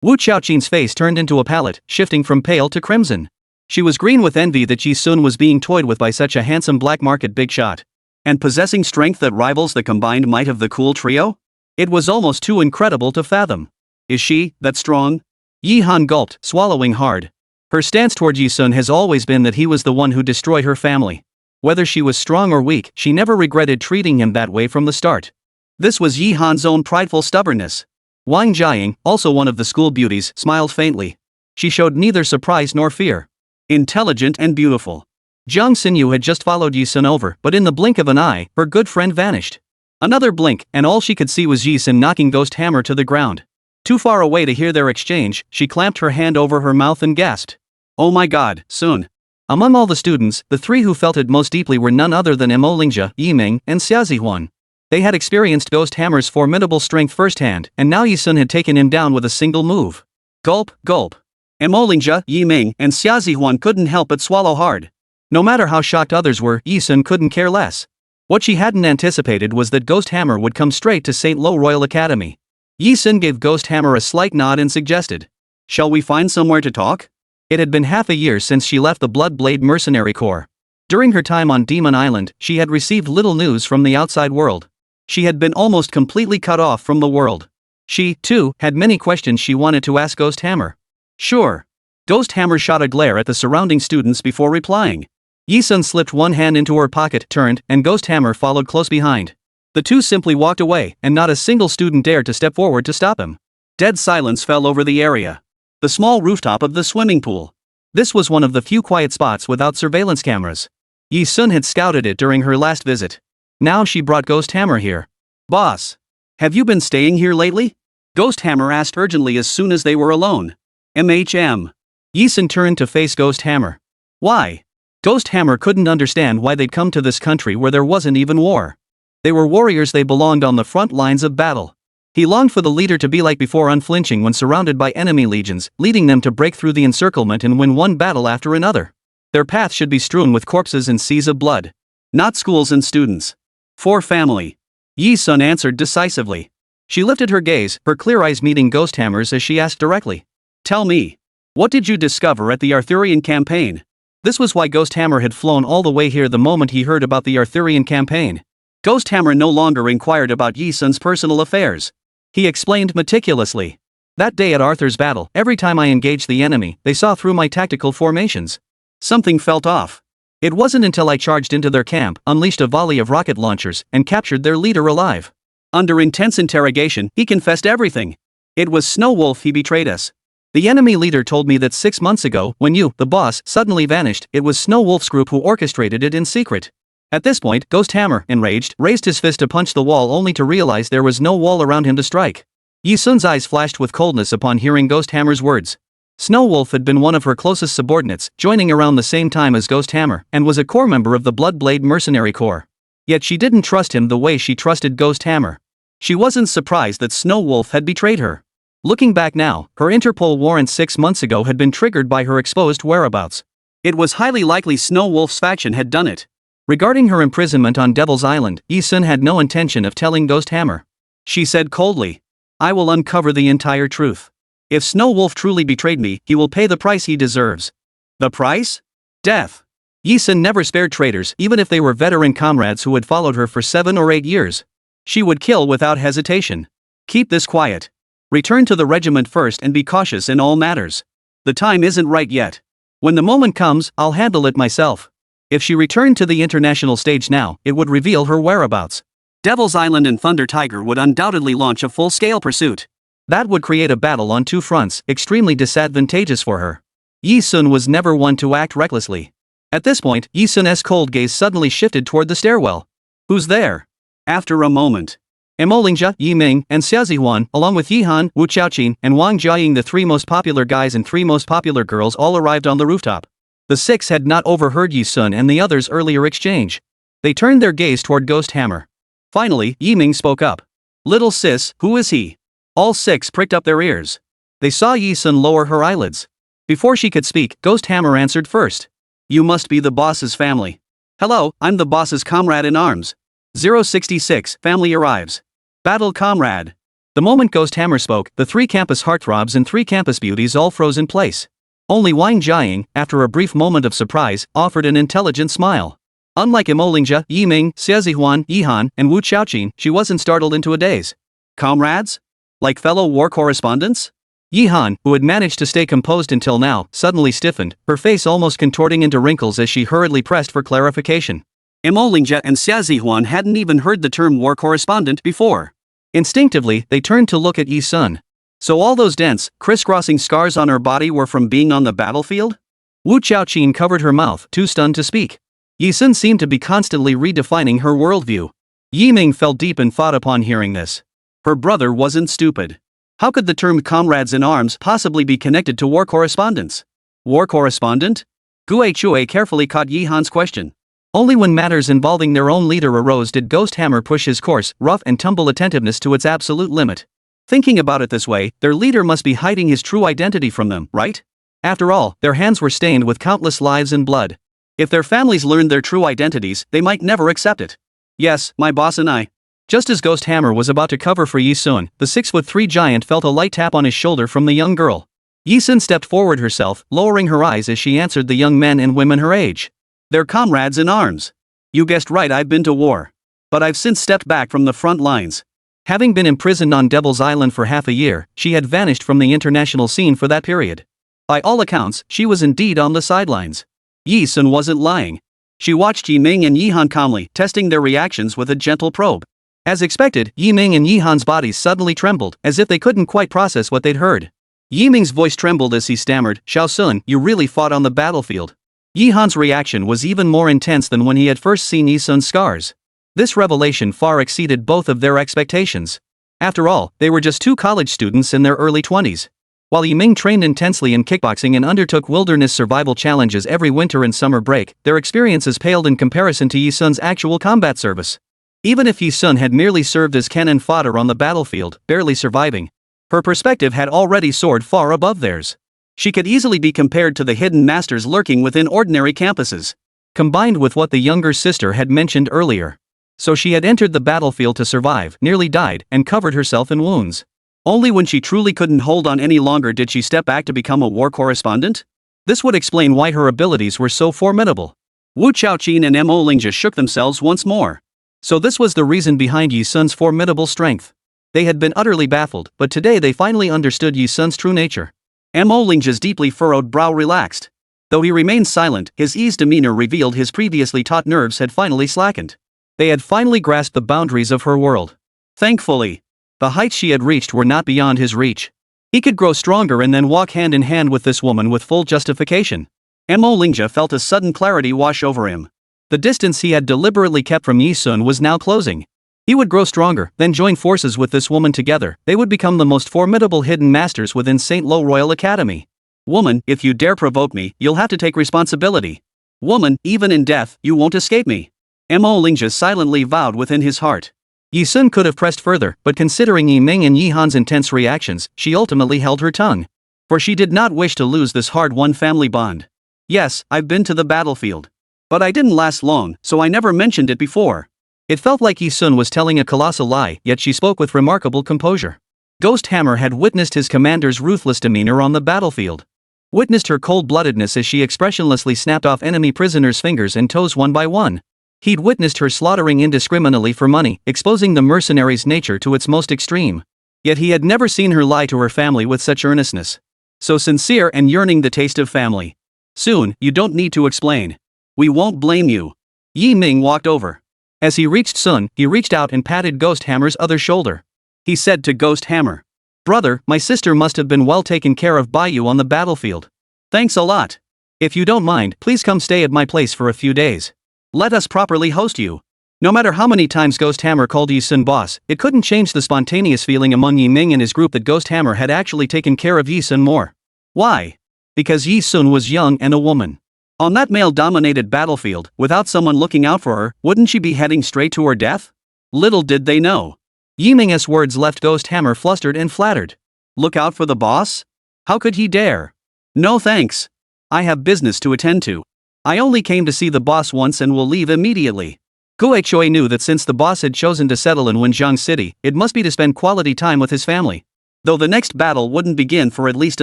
Wu Qiaoqin's face turned into a palette, shifting from pale to crimson. She was green with envy that Yi Sun was being toyed with by such a handsome black market big shot. And possessing strength that rivals the combined might of the cool trio? It was almost too incredible to fathom. Is she that strong? Yi Han gulped, swallowing hard. Her stance toward Yi Sun has always been that he was the one who destroyed her family. Whether she was strong or weak, she never regretted treating him that way from the start. This was Yi Han's own prideful stubbornness. Wang Jiaying, also one of the school beauties, smiled faintly. She showed neither surprise nor fear. Intelligent and beautiful. Jiang Xinyu had just followed Yi Sun over, but in the blink of an eye, her good friend vanished. Another blink, and all she could see was Yi Sun knocking Ghost Hammer to the ground. Too far away to hear their exchange, she clamped her hand over her mouth and gasped. Oh my god, Sun. Among all the students, the three who felt it most deeply were none other than Mo Lingxia, Yiming, and Xia Zihuan. They had experienced Ghost Hammer's formidable strength firsthand, and now Yi Sun had taken him down with a single move. Gulp, gulp. Mo Lingxia, Yiming, and Xia Zihuan couldn't help but swallow hard. No matter how shocked others were, Yi Sun couldn't care less. What she hadn't anticipated was that Ghost Hammer would come straight to St. Lo Royal Academy. Yi Sun gave Ghost Hammer a slight nod and suggested, "Shall we find somewhere to talk?" It had been half a year since she left the Bloodblade Mercenary Corps. During her time on Demon Island, she had received little news from the outside world. She had been almost completely cut off from the world. She, too, had many questions she wanted to ask Ghost Hammer. Sure. Ghost Hammer shot a glare at the surrounding students before replying. Yi Sun slipped one hand into her pocket, turned, and Ghost Hammer followed close behind. The two simply walked away, and not a single student dared to step forward to stop him. Dead silence fell over the area. The small rooftop of the swimming pool. This was one of the few quiet spots without surveillance cameras. Yi Sun had scouted it during her last visit. Now she brought Ghost Hammer here. Boss. Have you been staying here lately? Ghost Hammer asked urgently as soon as they were alone. MHM. Yi Sun turned to face Ghost Hammer. Why? Ghost Hammer couldn't understand why they'd come to this country where there wasn't even war. They were warriors, they belonged on the front lines of battle. He longed for the leader to be like before, unflinching when surrounded by enemy legions, leading them to break through the encirclement and win one battle after another. Their path should be strewn with corpses and seas of blood. Not schools and students. For family. Yi Sun answered decisively. She lifted her gaze, her clear eyes meeting Ghost Hammer's as she asked directly. Tell me. What did you discover at the Arthurian campaign? This was why Ghost Hammer had flown all the way here the moment he heard about the Arthurian campaign. Ghost Hammer no longer inquired about Yi Sun's personal affairs. He explained meticulously. That day at Arthur's battle, every time I engaged the enemy, they saw through my tactical formations. Something felt off. It wasn't until I charged into their camp, unleashed a volley of rocket launchers, and captured their leader alive. Under intense interrogation, he confessed everything. It was Snow Wolf, he betrayed us. The enemy leader told me that 6 months ago, when you, the boss, suddenly vanished, it was Snow Wolf's group who orchestrated it in secret. At this point, Ghost Hammer, enraged, raised his fist to punch the wall only to realize there was no wall around him to strike. Yi Sun's eyes flashed with coldness upon hearing Ghost Hammer's words. Snow Wolf had been one of her closest subordinates, joining around the same time as Ghost Hammer, and was a core member of the Bloodblade Mercenary Corps. Yet she didn't trust him the way she trusted Ghost Hammer. She wasn't surprised that Snow Wolf had betrayed her. Looking back now, her Interpol warrant 6 months ago had been triggered by her exposed whereabouts. It was highly likely Snow Wolf's faction had done it. Regarding her imprisonment on Devil's Island, Yi Sun had no intention of telling Ghost Hammer. She said coldly, I will uncover the entire truth. If Snow Wolf truly betrayed me, he will pay the price he deserves. The price? Death. Yi Sun never spared traitors, even if they were veteran comrades who had followed her for 7 or 8 years. She would kill without hesitation. Keep this quiet. Return to the regiment first and be cautious in all matters. The time isn't right yet. When the moment comes, I'll handle it myself. If she returned to the international stage now, it would reveal her whereabouts. Devil's Island and Thunder Tiger would undoubtedly launch a full-scale pursuit. That would create a battle on 2 fronts, extremely disadvantageous for her. Yi Sun was never one to act recklessly. At this point, Yi Sun's cold gaze suddenly shifted toward the stairwell. Who's there? After a moment. Mo Lingxia, Yiming, and Xia Zihuan, along with Yi Han, Wu Qiaoqin, and Wang Jiaying, the 3 most popular guys and 3 most popular girls, all arrived on the rooftop. The 6 had not overheard Yi Sun and the others' earlier exchange. They turned their gaze toward Ghost Hammer. Finally, Yiming spoke up. Little sis, who is he? All 6 pricked up their ears. They saw Yi Sun lower her eyelids. Before she could speak, Ghost Hammer answered first. You must be the boss's family. Hello, I'm the boss's comrade in arms. 066, family arrives. Battle comrade. The moment Ghost Hammer spoke, the 3 campus heartthrobs and 3 campus beauties all froze in place. Only Wang Jiaying, after a brief moment of surprise, offered an intelligent smile. Unlike Imolingja, Yi Ming, Xie Zihuan, Yi Han, and Wu Xiaoqin, she wasn't startled into a daze. Comrades? Like fellow war correspondents? Yi Han, who had managed to stay composed until now, suddenly stiffened, her face almost contorting into wrinkles as she hurriedly pressed for clarification. Imolingja and Xie Zihuan hadn't even heard the term war correspondent before. Instinctively, they turned to look at Yi Sun. So all those dense, crisscrossing scars on her body were from being on the battlefield? Wu Xiaoqin covered her mouth, too stunned to speak. Yi Sun seemed to be constantly redefining her worldview. Yi Ming fell deep in thought upon hearing this. Her brother wasn't stupid. How could the term comrades in arms possibly be connected to war correspondents? War correspondent? Gue Chue carefully caught Yi Han's question. Only when matters involving their own leader arose did Ghost Hammer push his coarse, rough and tumble attentiveness to its absolute limit. Thinking about it this way, their leader must be hiding his true identity from them, right? After all, their hands were stained with countless lives and blood. If their families learned their true identities, they might never accept it. Yes, my boss and I. Just as Ghost Hammer was about to cover for Yi Sun, the 6'3" giant felt a light tap on his shoulder from the young girl. Yi Sun stepped forward herself, lowering her eyes as she answered the young men and women her age. They're comrades in arms. You guessed right, I've been to war. But I've since stepped back from the front lines. Having been imprisoned on Devil's Island for half a year, she had vanished from the international scene for that period. By all accounts, she was indeed on the sidelines. Yi Sun wasn't lying. She watched Yi Ming and Yi Han calmly, testing their reactions with a gentle probe. As expected, Yi Ming and Yi Han's bodies suddenly trembled, as if they couldn't quite process what they'd heard. Yi Ming's voice trembled as he stammered, "Xiao Sun, you really fought on the battlefield." Yi Han's reaction was even more intense than when he had first seen Yi Sun's scars. This revelation far exceeded both of their expectations. After all, they were just 2 college students in their early 20s. While Yi Ming trained intensely in kickboxing and undertook wilderness survival challenges every winter and summer break, their experiences paled in comparison to Yi Sun's actual combat service. Even if Yi Sun had merely served as cannon fodder on the battlefield, barely surviving, her perspective had already soared far above theirs. She could easily be compared to the hidden masters lurking within ordinary campuses. Combined with what the younger sister had mentioned earlier. So she had entered the battlefield to survive, nearly died, and covered herself in wounds. Only when she truly couldn't hold on any longer did she step back to become a war correspondent? This would explain why her abilities were so formidable. Wu Xiaoqin and Mo Lingja shook themselves once more. So this was the reason behind Yi Sun's formidable strength. They had been utterly baffled, but today they finally understood Yi Sun's true nature. Mo Lingja's deeply furrowed brow relaxed. Though he remained silent, his eased demeanor revealed his previously taut nerves had finally slackened. They had finally grasped the boundaries of her world. Thankfully, the heights she had reached were not beyond his reach. He could grow stronger and then walk hand in hand with this woman with full justification. Mo Lingja felt a sudden clarity wash over him. The distance he had deliberately kept from Yi Sun was now closing. He would grow stronger, then join forces with this woman together. They would become the most formidable hidden masters within St. Lo Royal Academy. Woman, if you dare provoke me, you'll have to take responsibility. Woman, even in death, you won't escape me. Mo Lingja silently vowed within his heart. Yi Sun could have pressed further, but considering Yi Ming and Yi Han's intense reactions, she ultimately held her tongue. For she did not wish to lose this hard-won family bond. Yes, I've been to the battlefield. But I didn't last long, so I never mentioned it before. It felt like Yi Sun was telling a colossal lie, yet she spoke with remarkable composure. Ghost Hammer had witnessed his commander's ruthless demeanor on the battlefield. Witnessed her cold-bloodedness as she expressionlessly snapped off enemy prisoners' fingers and toes one by one. He'd witnessed her slaughtering indiscriminately for money, exposing the mercenary's nature to its most extreme. Yet he had never seen her lie to her family with such earnestness. So sincere and yearning the taste of family. Soon, you don't need to explain. We won't blame you. Yi Ming walked over. As he reached Sun, he reached out and patted Ghost Hammer's other shoulder. He said to Ghost Hammer, "Brother, my sister must have been well taken care of by you on the battlefield. Thanks a lot. If you don't mind, please come stay at my place for a few days. Let us properly host you." No matter how many times Ghost Hammer called Yi Sun boss, it couldn't change the spontaneous feeling among Yi Ming and his group that Ghost Hammer had actually taken care of Yi Sun more. Why? Because Yi Sun was young and a woman. On that male-dominated battlefield, without someone looking out for her, wouldn't she be heading straight to her death? Little did they know. Yi Ming's words left Ghost Hammer flustered and flattered. Look out for the boss? How could he dare? No thanks. I have business to attend to. I only came to see the boss once and will leave immediately. Guechui knew that since the boss had chosen to settle in Wenjiang City, it must be to spend quality time with his family. Though the next battle wouldn't begin for at least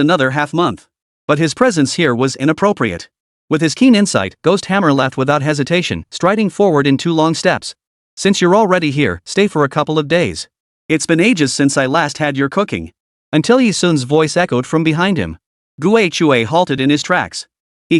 another half-month. But his presence here was inappropriate. With his keen insight, Ghost Hammer left without hesitation, striding forward in 2 long steps. Since you're already here, stay for a couple of days. It's been ages since I last had your cooking. Until Yi Sun's voice echoed from behind him. Guechui halted in his tracks.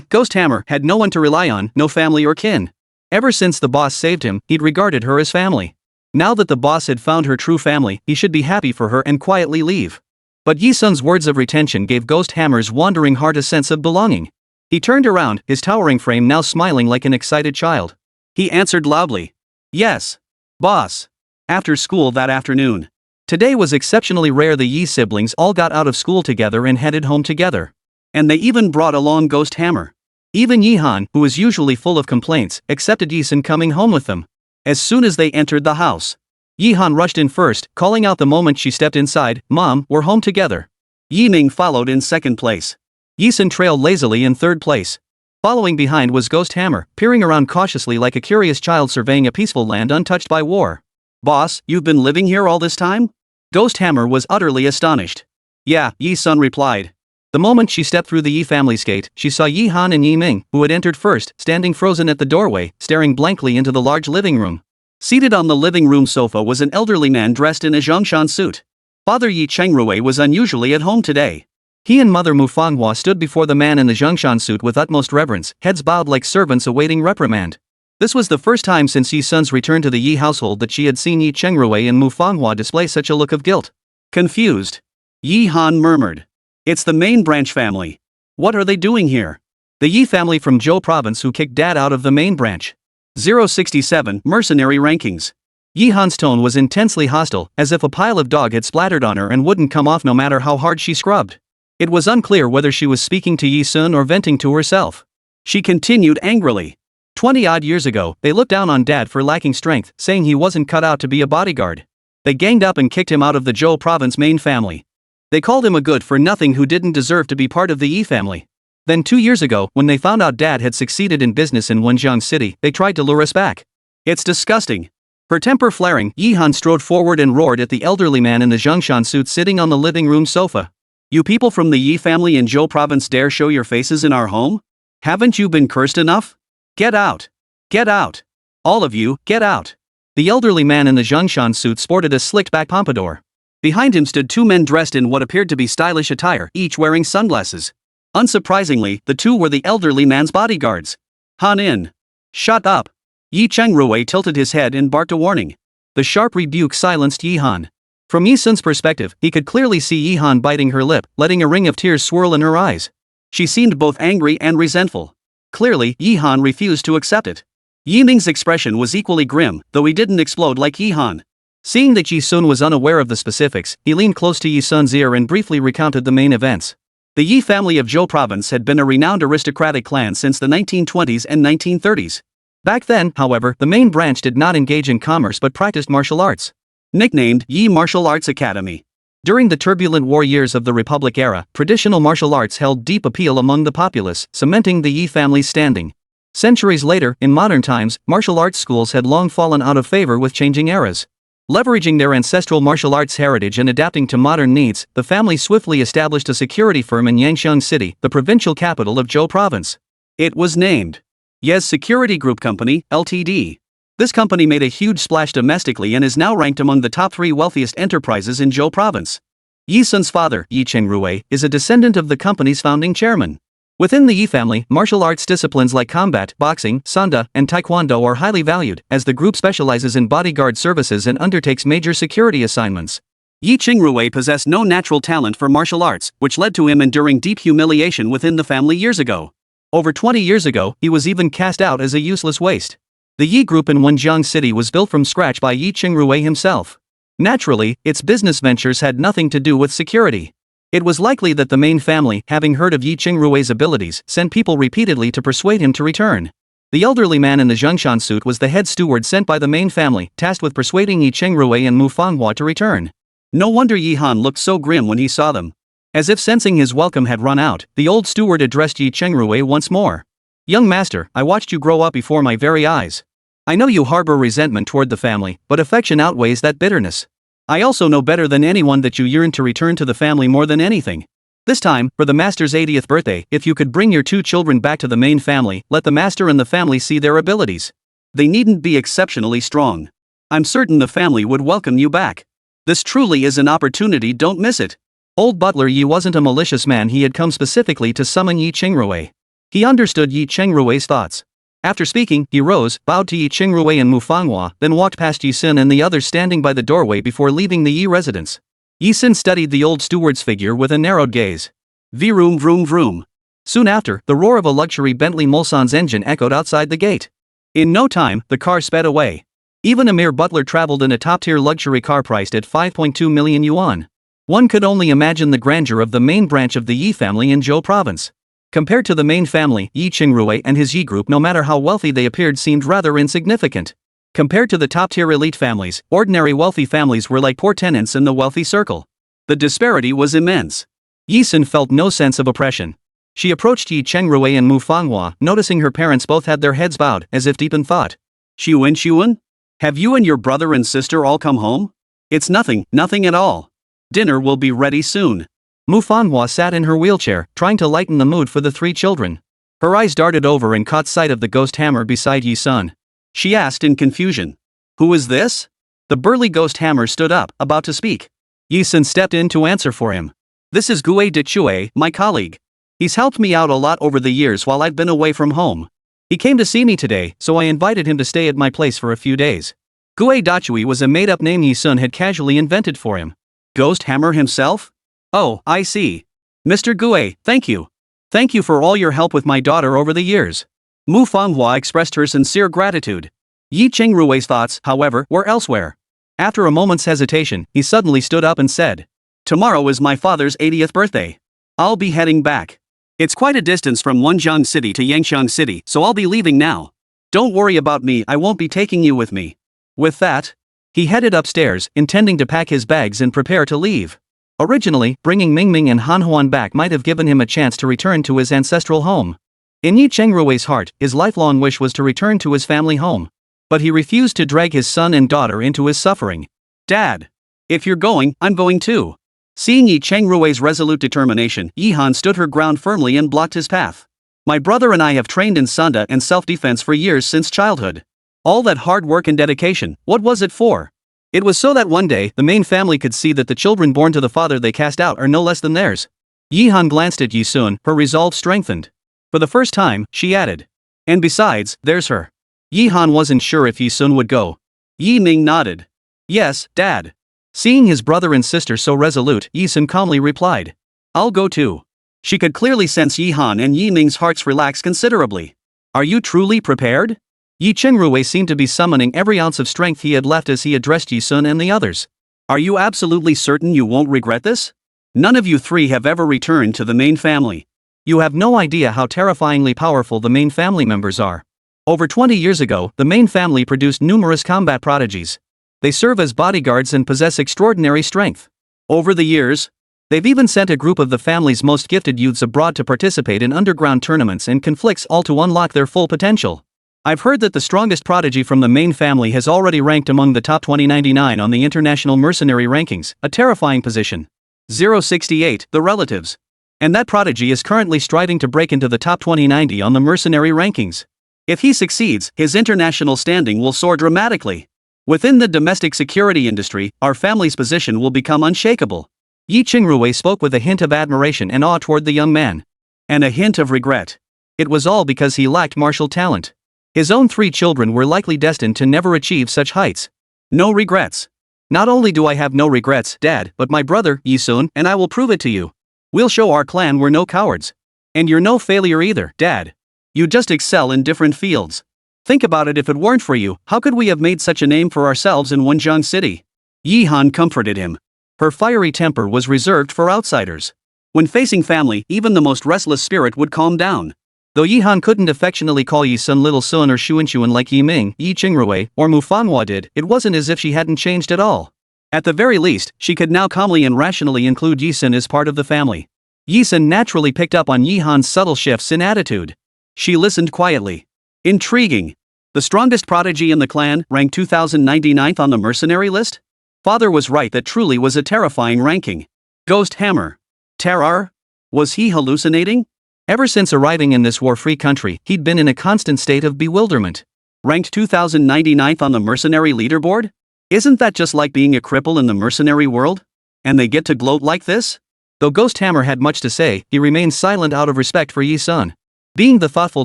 Ghost Hammer, had no one to rely on, no family or kin. Ever since the boss saved him, he'd regarded her as family. Now that the boss had found her true family, he should be happy for her and quietly leave. But Yi Sun's words of retention gave Ghost Hammer's wandering heart a sense of belonging. He turned around, his towering frame now smiling like an excited child. He answered loudly. Yes. Boss. After school that afternoon. Today was exceptionally rare. The Yi siblings all got out of school together and headed home together. And they even brought along Ghost Hammer. Even Yi Han, who was usually full of complaints, accepted Yi Sun coming home with them. As soon as they entered the house, Yi Han rushed in first, calling out the moment she stepped inside, "Mom, we're home together." Yi Ming followed in second place. Yi Sun trailed lazily in third place. Following behind was Ghost Hammer, peering around cautiously like a curious child surveying a peaceful land untouched by war. "Boss, you've been living here all this time?" Ghost Hammer was utterly astonished. "Yeah," Yi Sun replied. The moment she stepped through the Yi family's gate, she saw Yi Han and Yi Ming, who had entered first, standing frozen at the doorway, staring blankly into the large living room. Seated on the living room sofa was an elderly man dressed in a Xunxun suit. Father Yi Chengrui was unusually at home today. He and Mother Manhwa stood before the man in the Xunxun suit with utmost reverence, heads bowed like servants awaiting reprimand. This was the first time since Yi Sun's return to the Yi household that she had seen Yi Chengrui and Manhwa display such a look of guilt. Confused, Yi Han murmured. "It's the main branch family. What are they doing here?" "The Yi family from Zhou province who kicked Dad out of the main branch." 067 Mercenary Rankings. Yi Han's tone was intensely hostile, as if a pile of dog had splattered on her and wouldn't come off no matter how hard she scrubbed. It was unclear whether she was speaking to Yi Sun or venting to herself. She continued angrily. 20-odd years ago, they looked down on Dad for lacking strength, saying he wasn't cut out to be a bodyguard. They ganged up and kicked him out of the Zhou province main family. They called him a good-for-nothing who didn't deserve to be part of the Yi family. Then 2 years ago, when they found out Dad had succeeded in business in Wenjiang City, they tried to lure us back. It's disgusting. Her temper flaring, Yi Han strode forward and roared at the elderly man in the Xunxun suit sitting on the living room sofa. "You people from the Yi family in Zhou province dare show your faces in our home? Haven't you been cursed enough? Get out! Get out! All of you, get out!" The elderly man in the Xunxun suit sported a slicked-back pompadour. Behind him stood 2 men dressed in what appeared to be stylish attire, each wearing sunglasses. Unsurprisingly, the 2 were the elderly man's bodyguards. "Han In! Shut up!" Yi Chengrui tilted his head and barked a warning. The sharp rebuke silenced Yi Han. From Yi Sun's perspective, he could clearly see Yi Han biting her lip, letting a ring of tears swirl in her eyes. She seemed both angry and resentful. Clearly, Yi Han refused to accept it. Yi Ming's expression was equally grim, though he didn't explode like Yi Han. Seeing that Yi Sun was unaware of the specifics, he leaned close to Yi Sun's ear and briefly recounted the main events. The Yi family of Zhou province had been a renowned aristocratic clan since the 1920s and 1930s. Back then, however, the main branch did not engage in commerce but practiced martial arts. Nicknamed Yi Martial Arts Academy. During the turbulent war years of the Republic era, traditional martial arts held deep appeal among the populace, cementing the Yi family's standing. Centuries later, in modern times, martial arts schools had long fallen out of favor with changing eras. Leveraging their ancestral martial arts heritage and adapting to modern needs, the family swiftly established a security firm in Yangxiang City, the provincial capital of Zhou province. It was named Yes Security Group Company, Ltd. This company made a huge splash domestically and is now ranked among the top 3 wealthiest enterprises in Zhou province. Yi Sun's father, Yi Chengrui, is a descendant of the company's founding chairman. Within the Yi family, martial arts disciplines like combat, boxing, sanda, and taekwondo are highly valued, as the group specializes in bodyguard services and undertakes major security assignments. Yi Chengrui possessed no natural talent for martial arts, which led to him enduring deep humiliation within the family years ago. Over 20 years ago, he was even cast out as a useless waste. The Yi group in Wenjiang City was built from scratch by Yi Chengrui himself. Naturally, its business ventures had nothing to do with security. It was likely that the main family, having heard of Yi Chengrui's abilities, sent people repeatedly to persuade him to return. The elderly man in the Xunxun suit was the head steward sent by the main family, tasked with persuading Yi Chengrui and Manhwa to return. No wonder Yi Han looked so grim when he saw them. As if sensing his welcome had run out, the old steward addressed Yi Chengrui once more. Young master, I watched you grow up before my very eyes. I know you harbor resentment toward the family, but affection outweighs that bitterness. I also know better than anyone that you yearn to return to the family more than anything. This time, for the master's 80th birthday, if you could bring your 2 children back to the main family, let the master and the family see their abilities. They needn't be exceptionally strong. I'm certain the family would welcome you back. This truly is an opportunity, don't miss it. Old butler Yi wasn't a malicious man, he had come specifically to summon Yi Chengrui. He understood Yi Chengrui's thoughts. After speaking, he rose, bowed to Yi Chengrui and Manhwa, then walked past Yi Sun and the others standing by the doorway before leaving the Yi residence. Yi Sun studied the old steward's figure with a narrowed gaze. Vroom vroom vroom. Soon after, the roar of a luxury Bentley Mulson's engine echoed outside the gate. In no time, the car sped away. Even a mere butler traveled in a top-tier luxury car priced at 5.2 million yuan. One could only imagine the grandeur of the main branch of the Yi family in Zhou province. Compared to the main family, Yi Chengrui and his Yi group, no matter how wealthy they appeared, seemed rather insignificant. Compared to the top-tier elite families, ordinary wealthy families were like poor tenants in the wealthy circle. The disparity was immense. Yi Sun felt no sense of oppression. She approached Yi Chengrui and Manhwa, noticing her parents both had their heads bowed, as if deep in thought. Xunxun? Have you and your brother and sister all come home? It's nothing at all. Dinner will be ready soon. Manhwa sat in her wheelchair, trying to lighten the mood for the 3 children. Her eyes darted over and caught sight of the ghost hammer beside Yi Sun. She asked in confusion. Who is this? The burly ghost hammer stood up, about to speak. Yi Sun stepped in to answer for him. This is Gue de Chue, my colleague. He's helped me out a lot over the years while I've been away from home. He came to see me today, so I invited him to stay at my place for a few days. Gue Dachui was a made-up name Yi Sun had casually invented for him. Ghost Hammer himself? Oh, I see. Mr. Gue, thank you. Thank you for all your help with my daughter over the years. Manhwa expressed her sincere gratitude. Yi Chengrui's thoughts, however, were elsewhere. After a moment's hesitation, he suddenly stood up and said, Tomorrow is my father's 80th birthday. I'll be heading back. It's quite a distance from Wenzhong City to Yangqiang City, so I'll be leaving now. Don't worry about me, I won't be taking you with me. With that, he headed upstairs, intending to pack his bags and prepare to leave. Originally, bringing Mingming and Hanhuan back might have given him a chance to return to his ancestral home. In Yi Chengrui's heart, his lifelong wish was to return to his family home. But he refused to drag his son and daughter into his suffering. Dad! If you're going, I'm going too. Seeing Yi Chengrui's resolute determination, Yi Han stood her ground firmly and blocked his path. My brother and I have trained in Sanda and self-defense for years since childhood. All that hard work and dedication, what was it for? It was so that one day, the main family could see that the children born to the father they cast out are no less than theirs. Yi Han glanced at Yi Sun, her resolve strengthened. For the first time, she added. And besides, there's her. Yi Han wasn't sure if Yi Sun would go. Yi Ming nodded. Yes, Dad. Seeing his brother and sister so resolute, Yi Sun calmly replied. I'll go too. She could clearly sense Yi Han and Yi Ming's hearts relax considerably. Are you truly prepared? Yi Chengrui seemed to be summoning every ounce of strength he had left as he addressed Yi Sun and the others. Are you absolutely certain you won't regret this? None of you 3 have ever returned to the main family. You have no idea how terrifyingly powerful the main family members are. Over 20 years ago, the main family produced numerous combat prodigies. They serve as bodyguards and possess extraordinary strength. Over the years, they've even sent a group of the family's most gifted youths abroad to participate in underground tournaments and conflicts, all to unlock their full potential. I've heard that the strongest prodigy from the main family has already ranked among the top 2099 on the international mercenary rankings, a terrifying position. 068, the relatives. And that prodigy is currently striving to break into the top 2090 on the mercenary rankings. If he succeeds, his international standing will soar dramatically. Within the domestic security industry, our family's position will become unshakable. Yi Chengrui spoke with a hint of admiration and awe toward the young man. And a hint of regret. It was all because he lacked martial talent. His own 3 children were likely destined to never achieve such heights. No regrets. Not only do I have no regrets, Dad, but my brother, Yi Sun, and I will prove it to you. We'll show our clan we're no cowards. And you're no failure either, Dad. You just excel in different fields. Think about it, if it weren't for you, how could we have made such a name for ourselves in Wenzhong City? Yi Han comforted him. Her fiery temper was reserved for outsiders. When facing family, even the most restless spirit would calm down. Though Yi Han couldn't affectionately call Yi Sun Little Sun or Xunxun like Yi Ming, Yi Chengrui, or Manhwa did, it wasn't as if she hadn't changed at all. At the very least, she could now calmly and rationally include Yi Sun as part of the family. Yi Sun naturally picked up on Yi Han's subtle shifts in attitude. She listened quietly. Intriguing. The strongest prodigy in the clan, ranked 2099th on the mercenary list? Father was right, that truly was a terrifying ranking. Ghost Hammer. Terror? Was he hallucinating? Ever since arriving in this war-free country, he'd been in a constant state of bewilderment. Ranked 2099th on the mercenary leaderboard? Isn't that just like being a cripple in the mercenary world? And they get to gloat like this? Though Ghost Hammer had much to say, he remained silent out of respect for Yi Sun. Being the thoughtful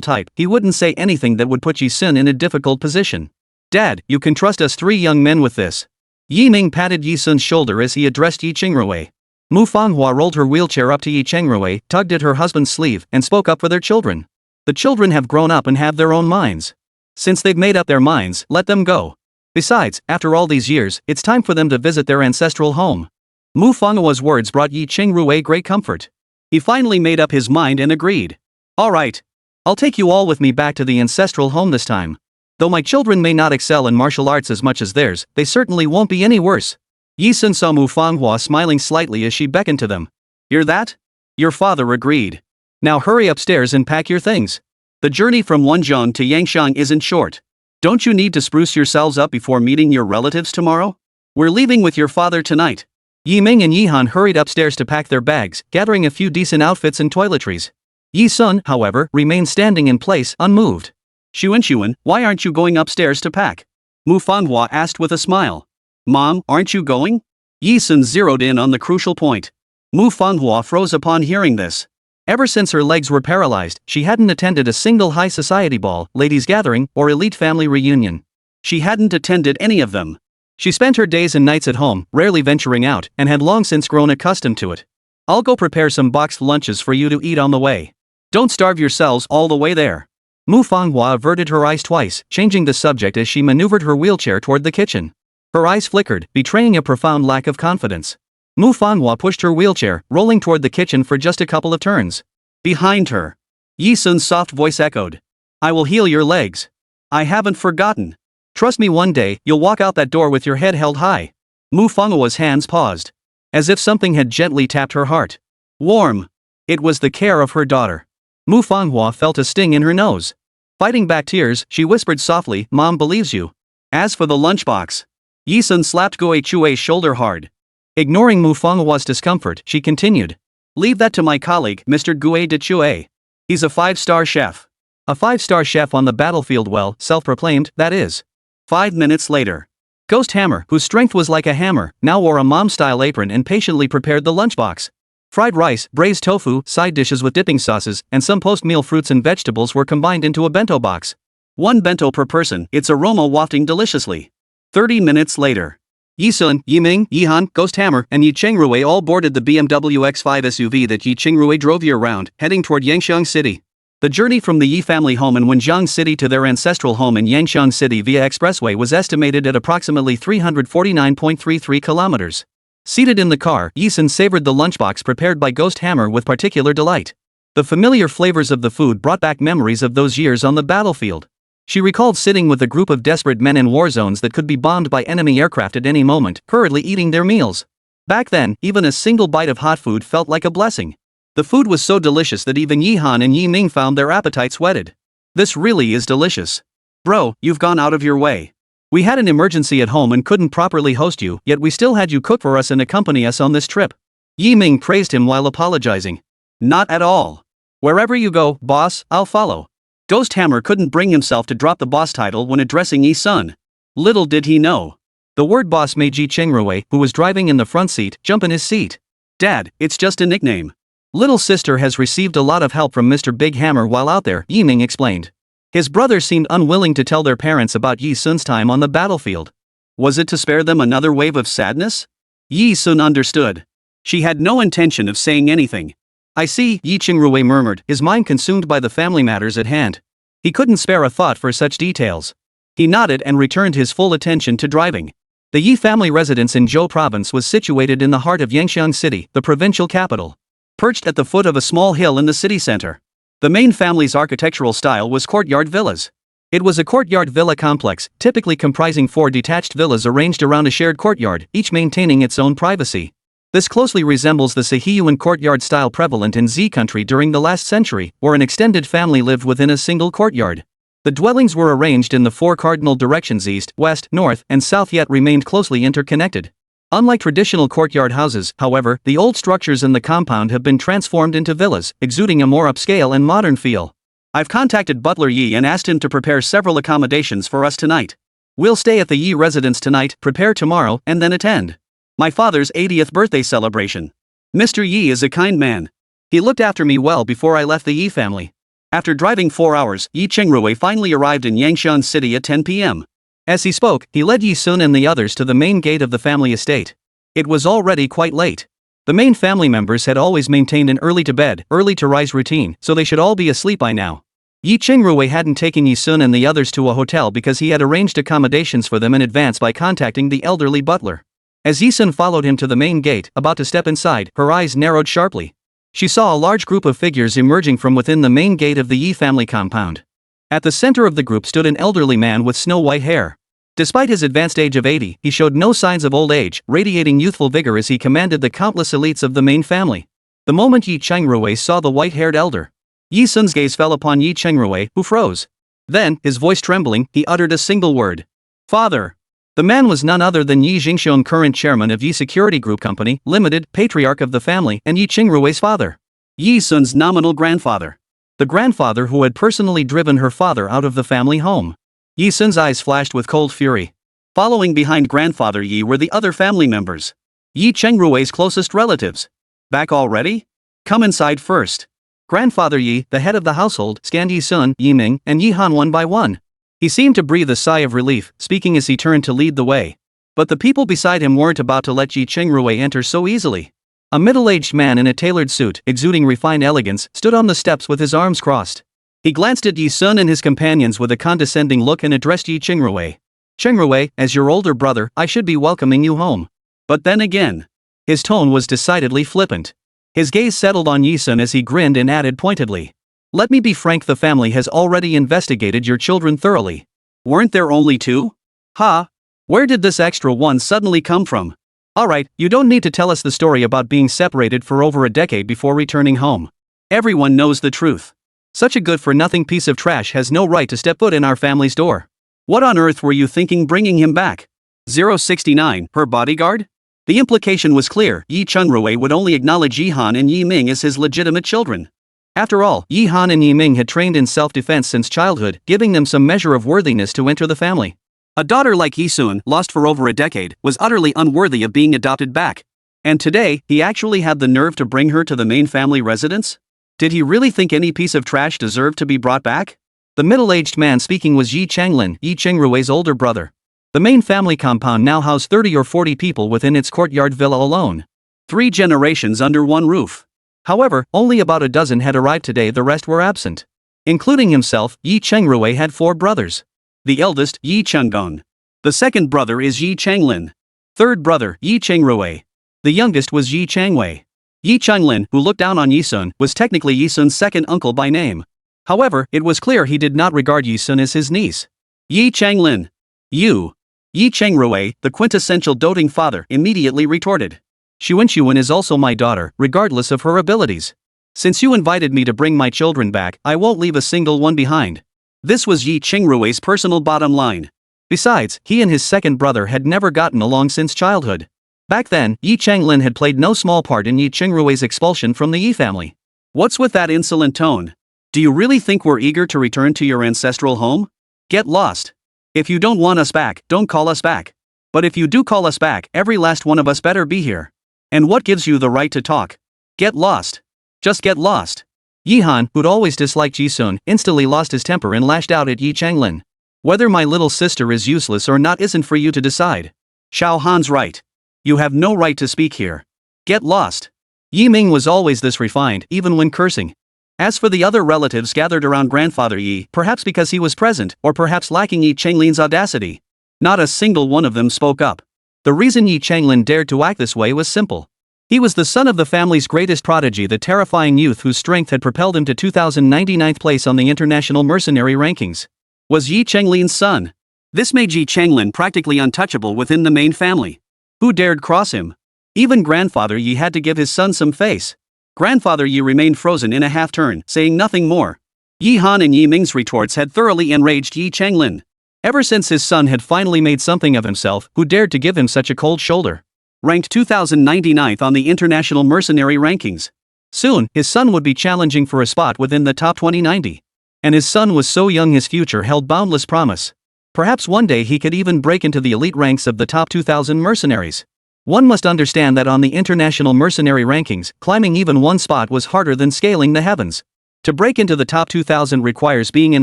type, he wouldn't say anything that would put Yi Sun in a difficult position. Dad, you can trust us three young men with this. Yi Ming patted Yi Sun's shoulder as he addressed Yi Qingrui. Mu Fanghua rolled her wheelchair up to Yi Qingrui, tugged at her husband's sleeve, and spoke up for their children. The children have grown up and have their own minds. Since they've made up their minds, let them go. Besides, after all these years, it's time for them to visit their ancestral home. Mu Fanghua's words brought Yi Qingrui great comfort. He finally made up his mind and agreed. Alright. I'll take you all with me back to the ancestral home this time. Though my children may not excel in martial arts as much as theirs, they certainly won't be any worse. Yi Sun saw Mu Fanghua smiling slightly as she beckoned to them. Hear that? Your father agreed. Now hurry upstairs and pack your things. The journey from Wenzhong to Yangshan isn't short. Don't you need to spruce yourselves up before meeting your relatives tomorrow? We're leaving with your father tonight. Yi Ming and Yi Han hurried upstairs to pack their bags, gathering a few decent outfits and toiletries. Yi Sun, however, remained standing in place, unmoved. Xunxun, why aren't you going upstairs to pack? Mu Fanghua asked with a smile. Mom, aren't you going? Yi Sun zeroed in on the crucial point. Mu Fanghua froze upon hearing this. Ever since her legs were paralyzed, she hadn't attended a single high society ball, ladies' gathering, or elite family reunion. She hadn't attended any of them. She spent her days and nights at home, rarely venturing out, and had long since grown accustomed to it. I'll go prepare some boxed lunches for you to eat on the way. Don't starve yourselves all the way there. Mu Fanghua averted her eyes twice, changing the subject as she maneuvered her wheelchair toward the kitchen. Her eyes flickered, betraying a profound lack of confidence. Mu Fanghua pushed her wheelchair, rolling toward the kitchen for just a couple of turns. Behind her. Yi Sun's soft voice echoed. I will heal your legs. I haven't forgotten. Trust me, one day, you'll walk out that door with your head held high. Mu Fanghua's hands paused. As if something had gently tapped her heart. Warm. It was the care of her daughter. Mu Fanghua felt a sting in her nose. Fighting back tears, she whispered softly, Mom believes you. As for the lunchbox. Yi Sun slapped Gue Chue's shoulder hard. Ignoring Mu Fanghua's discomfort, she continued. Leave that to my colleague, Mr. Gue de Chue. He's a 5-star chef. A 5-star chef on the battlefield, well, self-proclaimed, that is. 5 minutes later. Ghost Hammer, whose strength was like a hammer, now wore a mom-style apron and patiently prepared the lunchbox. Fried rice, braised tofu, side dishes with dipping sauces, and some post-meal fruits and vegetables were combined into a bento box. 1 bento per person, its aroma wafting deliciously. 30 minutes later. Yi Sun, Yi Ming, Yi Han, Ghost Hammer, and Yi Qingrui all boarded the BMW X5 SUV that Yi Qingrui drove year-round, heading toward Yangshan City. The journey from the Yi family home in Wenzhong City to their ancestral home in Yangshan City via expressway was estimated at approximately 349.33 kilometers. Seated in the car, Yi Sun savored the lunchbox prepared by Ghost Hammer with particular delight. The familiar flavors of the food brought back memories of those years on the battlefield. She recalled sitting with a group of desperate men in war zones that could be bombed by enemy aircraft at any moment, hurriedly eating their meals. Back then, even a single bite of hot food felt like a blessing. The food was so delicious that even Yi Han and Yi Ming found their appetites whetted. This really is delicious. Bro, you've gone out of your way. We had an emergency at home and couldn't properly host you, yet we still had you cook for us and accompany us on this trip. Yi Ming praised him while apologizing. Not at all. Wherever you go, boss, I'll follow. Ghost Hammer couldn't bring himself to drop the boss title when addressing Yi Sun. Little did he know. The word boss made Yi Qingrui, who was driving in the front seat, jump in his seat. Dad, it's just a nickname. Little sister has received a lot of help from Mr. Big Hammer while out there, Yi Ming explained. His brothers seemed unwilling to tell their parents about Yi Sun's time on the battlefield. Was it to spare them another wave of sadness? Yi Sun understood. She had no intention of saying anything. I see, Yi Qingrui murmured, his mind consumed by the family matters at hand. He couldn't spare a thought for such details. He nodded and returned his full attention to driving. The Yi family residence in Zhou province was situated in the heart of Yangshan City, the provincial capital. Perched at the foot of a small hill in the city center. The main family's architectural style was courtyard villas. It was a courtyard villa complex, typically comprising 4 detached villas arranged around a shared courtyard, each maintaining its own privacy. This closely resembles the Sahyuan courtyard style prevalent in Z country during the last century, where an extended family lived within a single courtyard. The dwellings were arranged in the 4 cardinal directions east, west, north, and south, yet remained closely interconnected. Unlike traditional courtyard houses, however, the old structures in the compound have been transformed into villas, exuding a more upscale and modern feel. I've contacted Butler Yi and asked him to prepare several accommodations for us tonight. We'll stay at the Yi residence tonight, prepare tomorrow, and then attend my father's 80th birthday celebration. Mr. Yi is a kind man. He looked after me well before I left the Yi family. After driving 4 hours, Yi Chengrui finally arrived in Yangshan City at 10 p.m. As he spoke, he led Yi Sun and the others to the main gate of the family estate. It was already quite late. The main family members had always maintained an early-to-bed, early-to-rise routine, so they should all be asleep by now. Yi Chengrui hadn't taken Yi Sun and the others to a hotel because he had arranged accommodations for them in advance by contacting the elderly butler. As Yi Sun followed him to the main gate, about to step inside, her eyes narrowed sharply. She saw a large group of figures emerging from within the main gate of the Yi family compound. At the center of the group stood an elderly man with snow-white hair. Despite his advanced age of 80, he showed no signs of old age, radiating youthful vigor as he commanded the countless elites of the main family. The moment Yi Chengrui saw the white-haired elder, Yi Sun's gaze fell upon Yi Chengrui, who froze. Then, his voice trembling, he uttered a single word. Father. The man was none other than Yi Xunxun, current chairman of Yi Security Group Company, Limited, patriarch of the family, and Yi Chengrui's father. Yi Sun's nominal grandfather. The grandfather who had personally driven her father out of the family home. Yi Sun's eyes flashed with cold fury. Following behind grandfather Yi were the other family members. Yi Chengrui's closest relatives. Back already? Come inside first. Grandfather Yi, the head of the household, scanned Yi Sun, Yi Ming, and Yi Han one by one. He seemed to breathe a sigh of relief, speaking as he turned to lead the way. But the people beside him weren't about to let Yi Chengrui enter so easily. A middle-aged man in a tailored suit, exuding refined elegance, stood on the steps with his arms crossed. He glanced at Yi Sun and his companions with a condescending look and addressed Yi Chengrui. Chengrui, as your older brother, I should be welcoming you home. But then again. His tone was decidedly flippant. His gaze settled on Yi Sun as he grinned and added pointedly. Let me be frank, the family has already investigated your children thoroughly. Weren't there only 2? Ha! Where did this extra one suddenly come from? Alright, you don't need to tell us the story about being separated for over a decade before returning home. Everyone knows the truth. Such a good-for-nothing piece of trash has no right to step foot in our family's door. What on earth were you thinking bringing him back? 069, her bodyguard? The implication was clear, Yi Chengrui would only acknowledge Yi Han and Yi Ming as his legitimate children. After all, Yi Han and Yi Ming had trained in self-defense since childhood, giving them some measure of worthiness to enter the family. A daughter like Yi Sun, lost for over a decade, was utterly unworthy of being adopted back. And today, he actually had the nerve to bring her to the main family residence? Did he really think any piece of trash deserved to be brought back? The middle-aged man speaking was Yi Chenglin, Yi Chengrui's older brother. The main family compound now housed 30 or 40 people within its courtyard villa alone. 3 generations under one roof. However, only about a dozen had arrived today, the rest were absent. Including himself, Yi Chengrui had 4 brothers. The eldest, Yi Chengdong. The second brother is Yi Chenglin. Third brother, Yi Chengrui. The youngest was Yi Chengwei. Yi Chenglin, who looked down on Yi Sun, was technically Yi Sun's second uncle by name. However, it was clear he did not regard Yi Sun as his niece. Yi Chenglin. You. Yi Chengrui, the quintessential doting father, immediately retorted. Xuanxuan is also my daughter, regardless of her abilities. Since you invited me to bring my children back, I won't leave a single one behind. This was Yi Chengrui's personal bottom line. Besides, he and his second brother had never gotten along since childhood. Back then, Yi Chenglin had played no small part in Yi Chengrui's expulsion from the Yi family. What's with that insolent tone? Do you really think we're eager to return to your ancestral home? Get lost. If you don't want us back, don't call us back. But if you do call us back, every last one of us better be here. And what gives you the right to talk? Get lost. Just get lost. Yi Han, who'd always disliked Yi Sun, instantly lost his temper and lashed out at Yi Chenglin. Whether my little sister is useless or not isn't for you to decide. Xiao Han's right. You have no right to speak here. Get lost. Yi Ming was always this refined, even when cursing. As for the other relatives gathered around grandfather Yi, perhaps because he was present, or perhaps lacking Yi Chenglin's audacity, not a single one of them spoke up. The reason Yi Chenglin dared to act this way was simple. He was the son of the family's greatest prodigy, the terrifying youth whose strength had propelled him to 2099th place on the international mercenary rankings. was Yi Chenglin's son. This made Yi Chenglin practically untouchable within the main family. Who dared cross him? Even grandfather Yi had to give his son some face. Grandfather Yi remained frozen in a half-turn, saying nothing more. Yi Han and Yi Ming's retorts had thoroughly enraged Yi Chenglin. Ever since his son had finally made something of himself, who dared to give him such a cold shoulder? Ranked 2099th on the international mercenary rankings. Soon, his son would be challenging for a spot within the top 2090. And his son was so young his future held boundless promise. Perhaps one day he could even break into the elite ranks of the top 2000 mercenaries. One must understand that on the international mercenary rankings, climbing even one spot was harder than scaling the heavens. To break into the top 2000 requires being an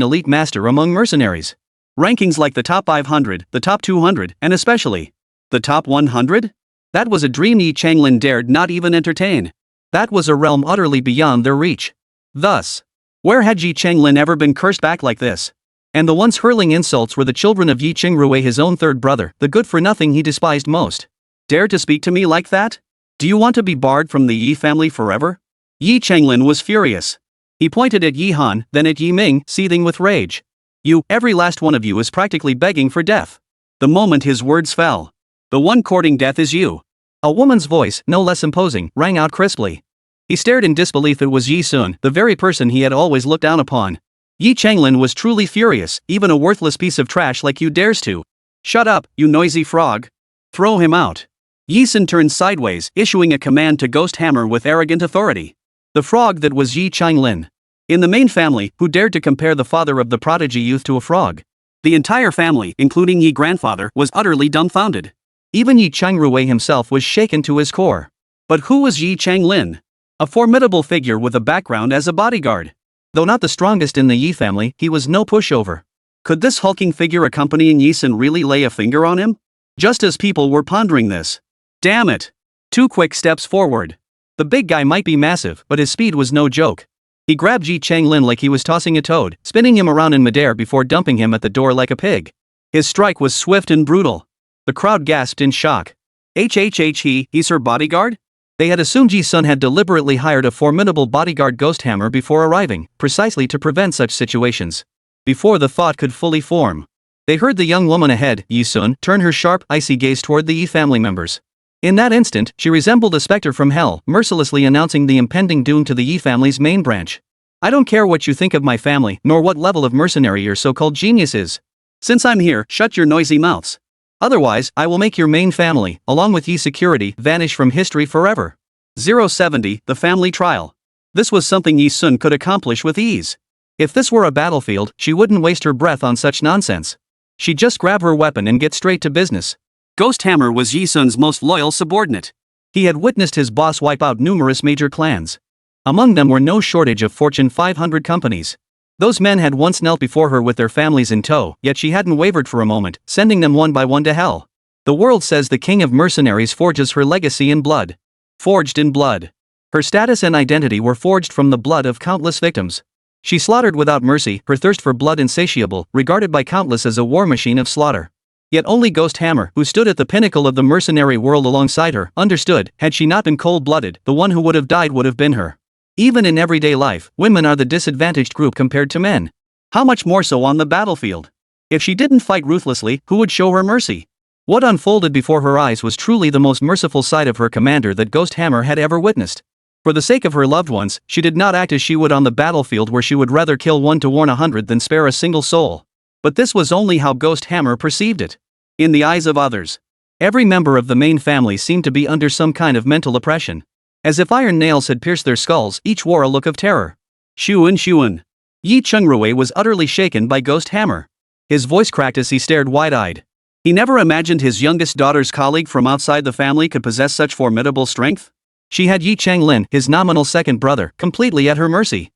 elite master among mercenaries. Rankings like the top 500, the top 200, and especially the top 100? That was a dream Yi Chenglin dared not even entertain. That was a realm utterly beyond their reach. Thus, where had Yi Chenglin ever been cursed back like this? And the ones hurling insults were the children of Yi Qingrui, his own third brother, the good-for-nothing he despised most. Dare to speak to me like that? Do you want to be barred from the Yi family forever? Yi Chenglin was furious. He pointed at Yi Han, then at Yi Ming, seething with rage. You, every last one of you is practically begging for death. The moment his words fell. The one courting death is you. A woman's voice, no less imposing, rang out crisply. He stared in disbelief. It was Yi Sun, the very person he had always looked down upon. Yi Chenglin was truly furious. Even a worthless piece of trash like you dares to. Shut up, you noisy frog. Throw him out. Yi Sun turned sideways, issuing a command to Ghost Hammer with arrogant authority. The frog that was Yi Chenglin. In the main family, who dared to compare the father of the prodigy youth to a frog? The entire family, including Yi grandfather, was utterly dumbfounded. Even Yi Qingrui himself was shaken to his core. But who was Yi Chenglin? A formidable figure with a background as a bodyguard. Though not the strongest in the Yi family, he was no pushover. Could this hulking figure accompanying Yi Sun really lay a finger on him? Just as people were pondering this. Damn it! 2 quick steps forward. The big guy might be massive, but his speed was no joke. He grabbed Yi Chenglin like he was tossing a toad, spinning him around in midair before dumping him at the door like a pig. His strike was swift and brutal. The crowd gasped in shock. He's her bodyguard? They had assumed Yi Sun had deliberately hired a formidable bodyguard Ghost Hammer before arriving, precisely to prevent such situations. Before the thought could fully form, they heard the young woman ahead, Yi Sun, turn her sharp, icy gaze toward the Yi family members. In that instant, she resembled a specter from hell, mercilessly announcing the impending doom to the Yi family's main branch. I don't care what you think of my family, nor what level of mercenary your so-called genius is. Since I'm here, shut your noisy mouths. Otherwise, I will make your main family, along with Yi security, vanish from history forever. 070, the family trial. This was something Yi Sun could accomplish with ease. If this were a battlefield, she wouldn't waste her breath on such nonsense. She'd just grab her weapon and get straight to business. Ghost Hammer was Yi Sun's most loyal subordinate. He had witnessed his boss wipe out numerous major clans. Among them were no shortage of Fortune 500 companies. Those men had once knelt before her with their families in tow, yet she hadn't wavered for a moment, sending them one by one to hell. The world says the king of mercenaries forges her legacy in blood. Forged in blood. Her status and identity were forged from the blood of countless victims. She slaughtered without mercy, her thirst for blood insatiable, regarded by countless as a war machine of slaughter. Yet only Ghost Hammer, who stood at the pinnacle of the mercenary world alongside her, understood. Had she not been cold-blooded, the one who would have died would have been her. Even in everyday life, women are the disadvantaged group compared to men. How much more so on the battlefield? If she didn't fight ruthlessly, who would show her mercy? What unfolded before her eyes was truly the most merciful side of her commander that Ghost Hammer had ever witnessed. For the sake of her loved ones, she did not act as she would on the battlefield, where she would rather kill 1 to warn 100 than spare a single soul. But this was only how Ghost Hammer perceived it. In the eyes of others, every member of the main family seemed to be under some kind of mental oppression. As if iron nails had pierced their skulls, each wore a look of terror. Xunxun. Yi Chengrui was utterly shaken by Ghost Hammer. His voice cracked as he stared wide-eyed. He never imagined his youngest daughter's colleague from outside the family could possess such formidable strength. She had Yi Chenglin, his nominal second brother, completely at her mercy.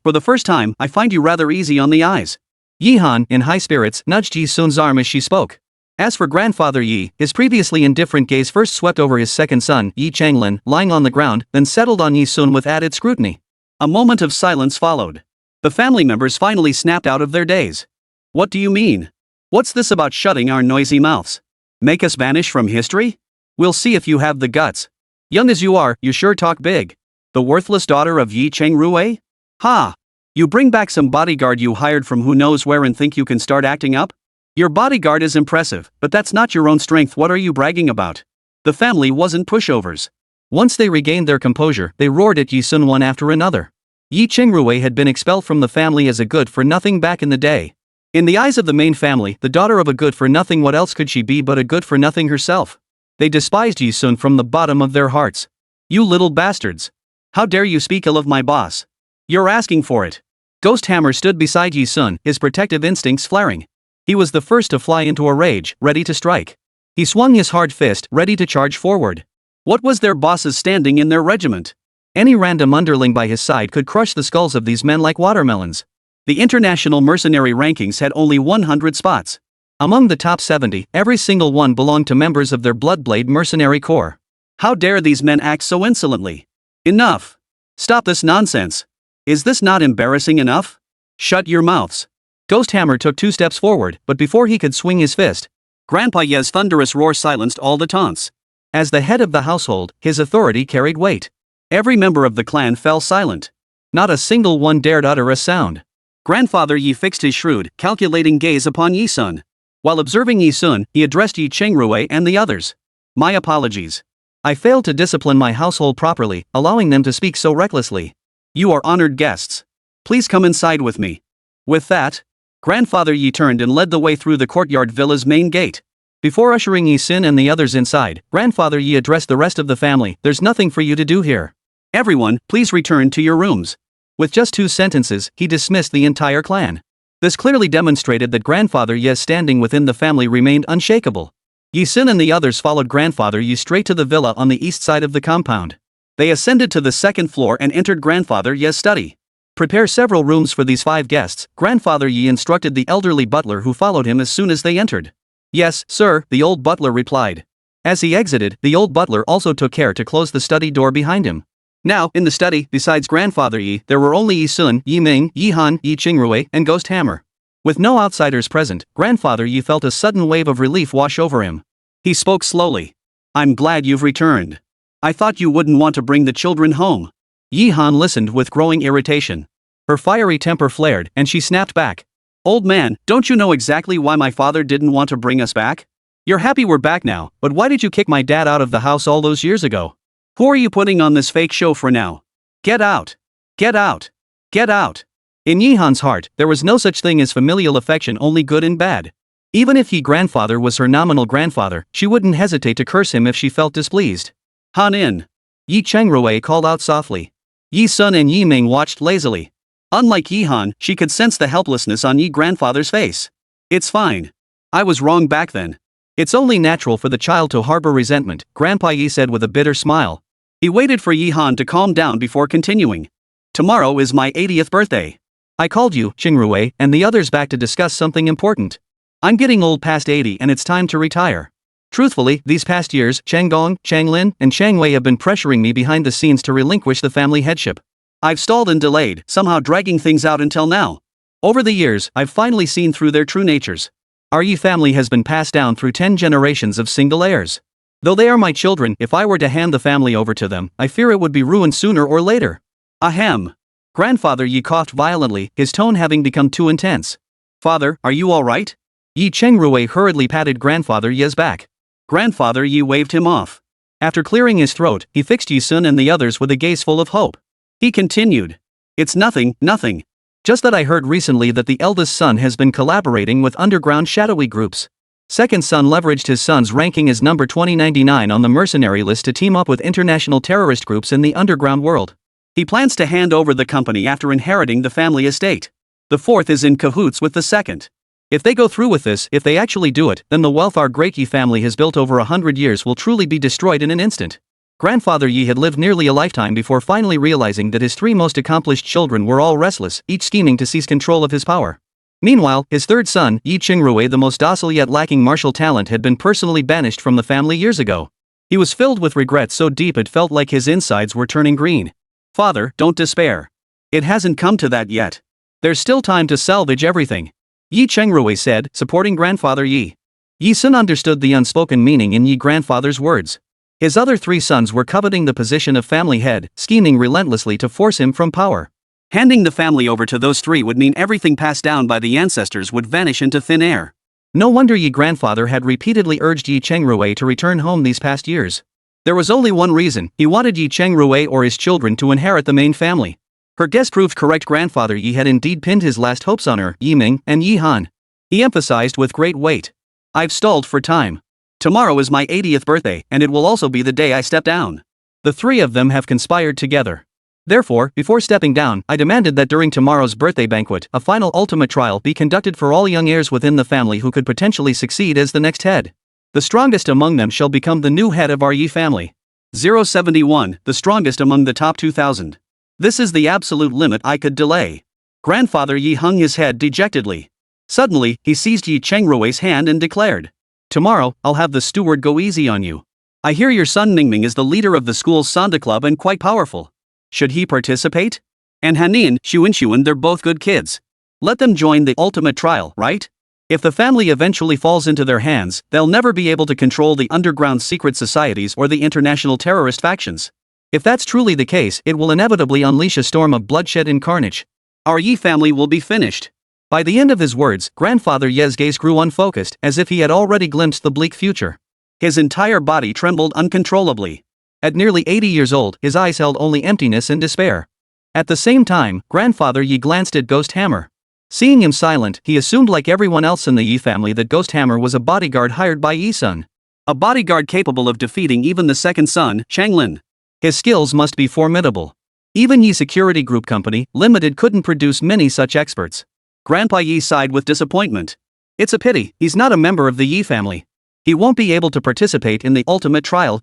For the first time, I find you rather easy on the eyes. Yi Han, in high spirits, nudged Yi Sun's arm as she spoke. As for grandfather Yi, his previously indifferent gaze first swept over his second son, Yi Chenglin, lying on the ground, then settled on Yi Sun with added scrutiny. A moment of silence followed. The family members finally snapped out of their daze. What do you mean? What's this about shutting our noisy mouths? Make us vanish from history? We'll see if you have the guts. Young as you are, you sure talk big. The worthless daughter of Yi Chengrui? Ha! You bring back some bodyguard you hired from who knows where and think you can start acting up? Your bodyguard is impressive, but that's not your own strength. What are you bragging about? The family wasn't pushovers. Once they regained their composure, they roared at Yi Sun one after another. Yi Chengrui had been expelled from the family as a good-for-nothing back in the day. In the eyes of the main family, the daughter of a good-for-nothing, what else could she be but a good-for-nothing herself? They despised Yi Sun from the bottom of their hearts. You little bastards! How dare you speak ill of my boss? You're asking for it. Ghost Hammer stood beside Yi Sun, his protective instincts flaring. He was the first to fly into a rage, ready to strike. He swung his hard fist, ready to charge forward. What was their bosses standing in their regiment? Any random underling by his side could crush the skulls of these men like watermelons. The international mercenary rankings had only 100 spots. Among the top 70, every single one belonged to members of their Bloodblade mercenary corps. How dare these men act so insolently? Enough! Stop this nonsense! Is this not embarrassing enough? Shut your mouths! Ghost Hammer took 2 steps forward, but before he could swing his fist, Grandpa Ye's thunderous roar silenced all the taunts. As the head of the household, his authority carried weight. Every member of the clan fell silent. Not a single one dared utter a sound. Grandfather Yi fixed his shrewd, calculating gaze upon Yi Sun. While observing Yi Sun, he addressed Yi Chengrui and the others. My apologies. I failed to discipline my household properly, allowing them to speak so recklessly. You are honored guests. Please come inside with me. With that, Grandfather Yi turned and led the way through the courtyard villa's main gate. Before ushering Yi Sun and the others inside, Grandfather Yi addressed the rest of the family. There's nothing for you to do here. Everyone, please return to your rooms. With just 2 sentences, he dismissed the entire clan. This clearly demonstrated that Grandfather Yi's standing within the family remained unshakable. Yi Sun and the others followed Grandfather Yi straight to the villa on the east side of the compound. They ascended to the 2nd floor and entered Grandfather Yi's study. Prepare several rooms for these 5 guests, Grandfather Yi instructed the elderly butler who followed him as soon as they entered. Yes, sir, the old butler replied. As he exited, the old butler also took care to close the study door behind him. Now, in the study, besides Grandfather Yi, there were only Yi Sun, Yi Ming, Yi Han, Yi Chengrui, and Ghost Hammer. With no outsiders present, Grandfather Yi felt a sudden wave of relief wash over him. He spoke slowly. I'm glad you've returned. I thought you wouldn't want to bring the children home. Yi Han listened with growing irritation. Her fiery temper flared, and she snapped back. Old man, don't you know exactly why my father didn't want to bring us back? You're happy we're back now, but why did you kick my dad out of the house all those years ago? Who are you putting on this fake show for now? Get out! Get out! Get out! In Yi Han's heart, there was no such thing as familial affection, only good and bad. Even if Yi grandfather was her nominal grandfather, she wouldn't hesitate to curse him if she felt displeased. Han in! Yi Chengrui called out softly. Yi Sun and Yi Ming watched lazily. Unlike Yi Han, she could sense the helplessness on Yi grandfather's face. It's fine. I was wrong back then. It's only natural for the child to harbor resentment, Grandpa Yi said with a bitter smile. He waited for Yi Han to calm down before continuing. Tomorrow is my 80th birthday. I called you, Chengrui, and the others back to discuss something important. I'm getting old past 80 and it's time to retire. Truthfully, these past years, Changgong, Changlin, and Changwei have been pressuring me behind the scenes to relinquish the family headship. I've stalled and delayed, somehow dragging things out until now. Over the years, I've finally seen through their true natures. Our Yi family has been passed down through 10 generations of single heirs. Though they are my children, if I were to hand the family over to them, I fear it would be ruined sooner or later. Ahem. Grandfather Yi coughed violently, his tone having become too intense. Father, are you alright? Yi Chengrui hurriedly patted Grandfather Yi's back. Grandfather Yi waved him off. After clearing his throat, he fixed Yi Sun and the others with a gaze full of hope. He continued. It's nothing. Just that I heard recently that the eldest son has been collaborating with underground shadowy groups. Second son leveraged his son's ranking as number 2099 on the mercenary list to team up with international terrorist groups in the underground world. He plans to hand over the company after inheriting the family estate. The fourth is in cahoots with the second. If they go through with this, if they actually do it, then the wealth our great Yi family has built over 100 years will truly be destroyed in an instant. Grandfather Yi had lived nearly a lifetime before finally realizing that his 3 most accomplished children were all restless, each scheming to seize control of his power. Meanwhile, his third son, Yi Chengrui, the most docile yet lacking martial talent, had been personally banished from the family years ago. He was filled with regret so deep it felt like his insides were turning green. Father, don't despair. It hasn't come to that yet. There's still time to salvage everything. Yi Chengrui said, supporting Grandfather Yi. Yi Sun understood the unspoken meaning in Yi grandfather's words. His other 3 sons were coveting the position of family head, scheming relentlessly to force him from power. Handing the family over to those three would mean everything passed down by the ancestors would vanish into thin air. No wonder Yi grandfather had repeatedly urged Yi Chengrui to return home these past years. There was only one reason: he wanted Yi Chengrui or his children to inherit the main family. Her guess proved correct. Grandfather Yi had indeed pinned his last hopes on her, Yi Ming, and Yi Han. He emphasized with great weight. I've stalled for time. Tomorrow is my 80th birthday, and it will also be the day I step down. The three of them have conspired together. Therefore, before stepping down, I demanded that during tomorrow's birthday banquet, a final ultimate trial be conducted for all young heirs within the family who could potentially succeed as the next head. The strongest among them shall become the new head of our Yi family. 071, the strongest among the top 2,000. This is the absolute limit I could delay. Grandfather Yi hung his head dejectedly. Suddenly, he seized Yi Chengrui's hand and declared, "Tomorrow, I'll have the steward go easy on you. I hear your son Ningming is the leader of the school's Sanda Club and quite powerful. Should he participate? And Hanin, Xunxun, they're both good kids. Let them join the ultimate trial, right? If the family eventually falls into their hands, they'll never be able to control the underground secret societies or the international terrorist factions. If that's truly the case, it will inevitably unleash a storm of bloodshed and carnage. Our Yi family will be finished." By the end of his words, Grandfather Ye's gaze grew unfocused, as if he had already glimpsed the bleak future. His entire body trembled uncontrollably. At nearly 80 years old, his eyes held only emptiness and despair. At the same time, Grandfather Yi glanced at Ghost Hammer. Seeing him silent, he assumed, like everyone else in the Yi family, that Ghost Hammer was a bodyguard hired by Yi-sun. A bodyguard capable of defeating even the second son, Changlin. His skills must be formidable. Even Yi Security Group Company, Limited couldn't produce many such experts. Grandpa Yi sighed with disappointment. It's a pity, he's not a member of the Yi family. He won't be able to participate in the ultimate trial.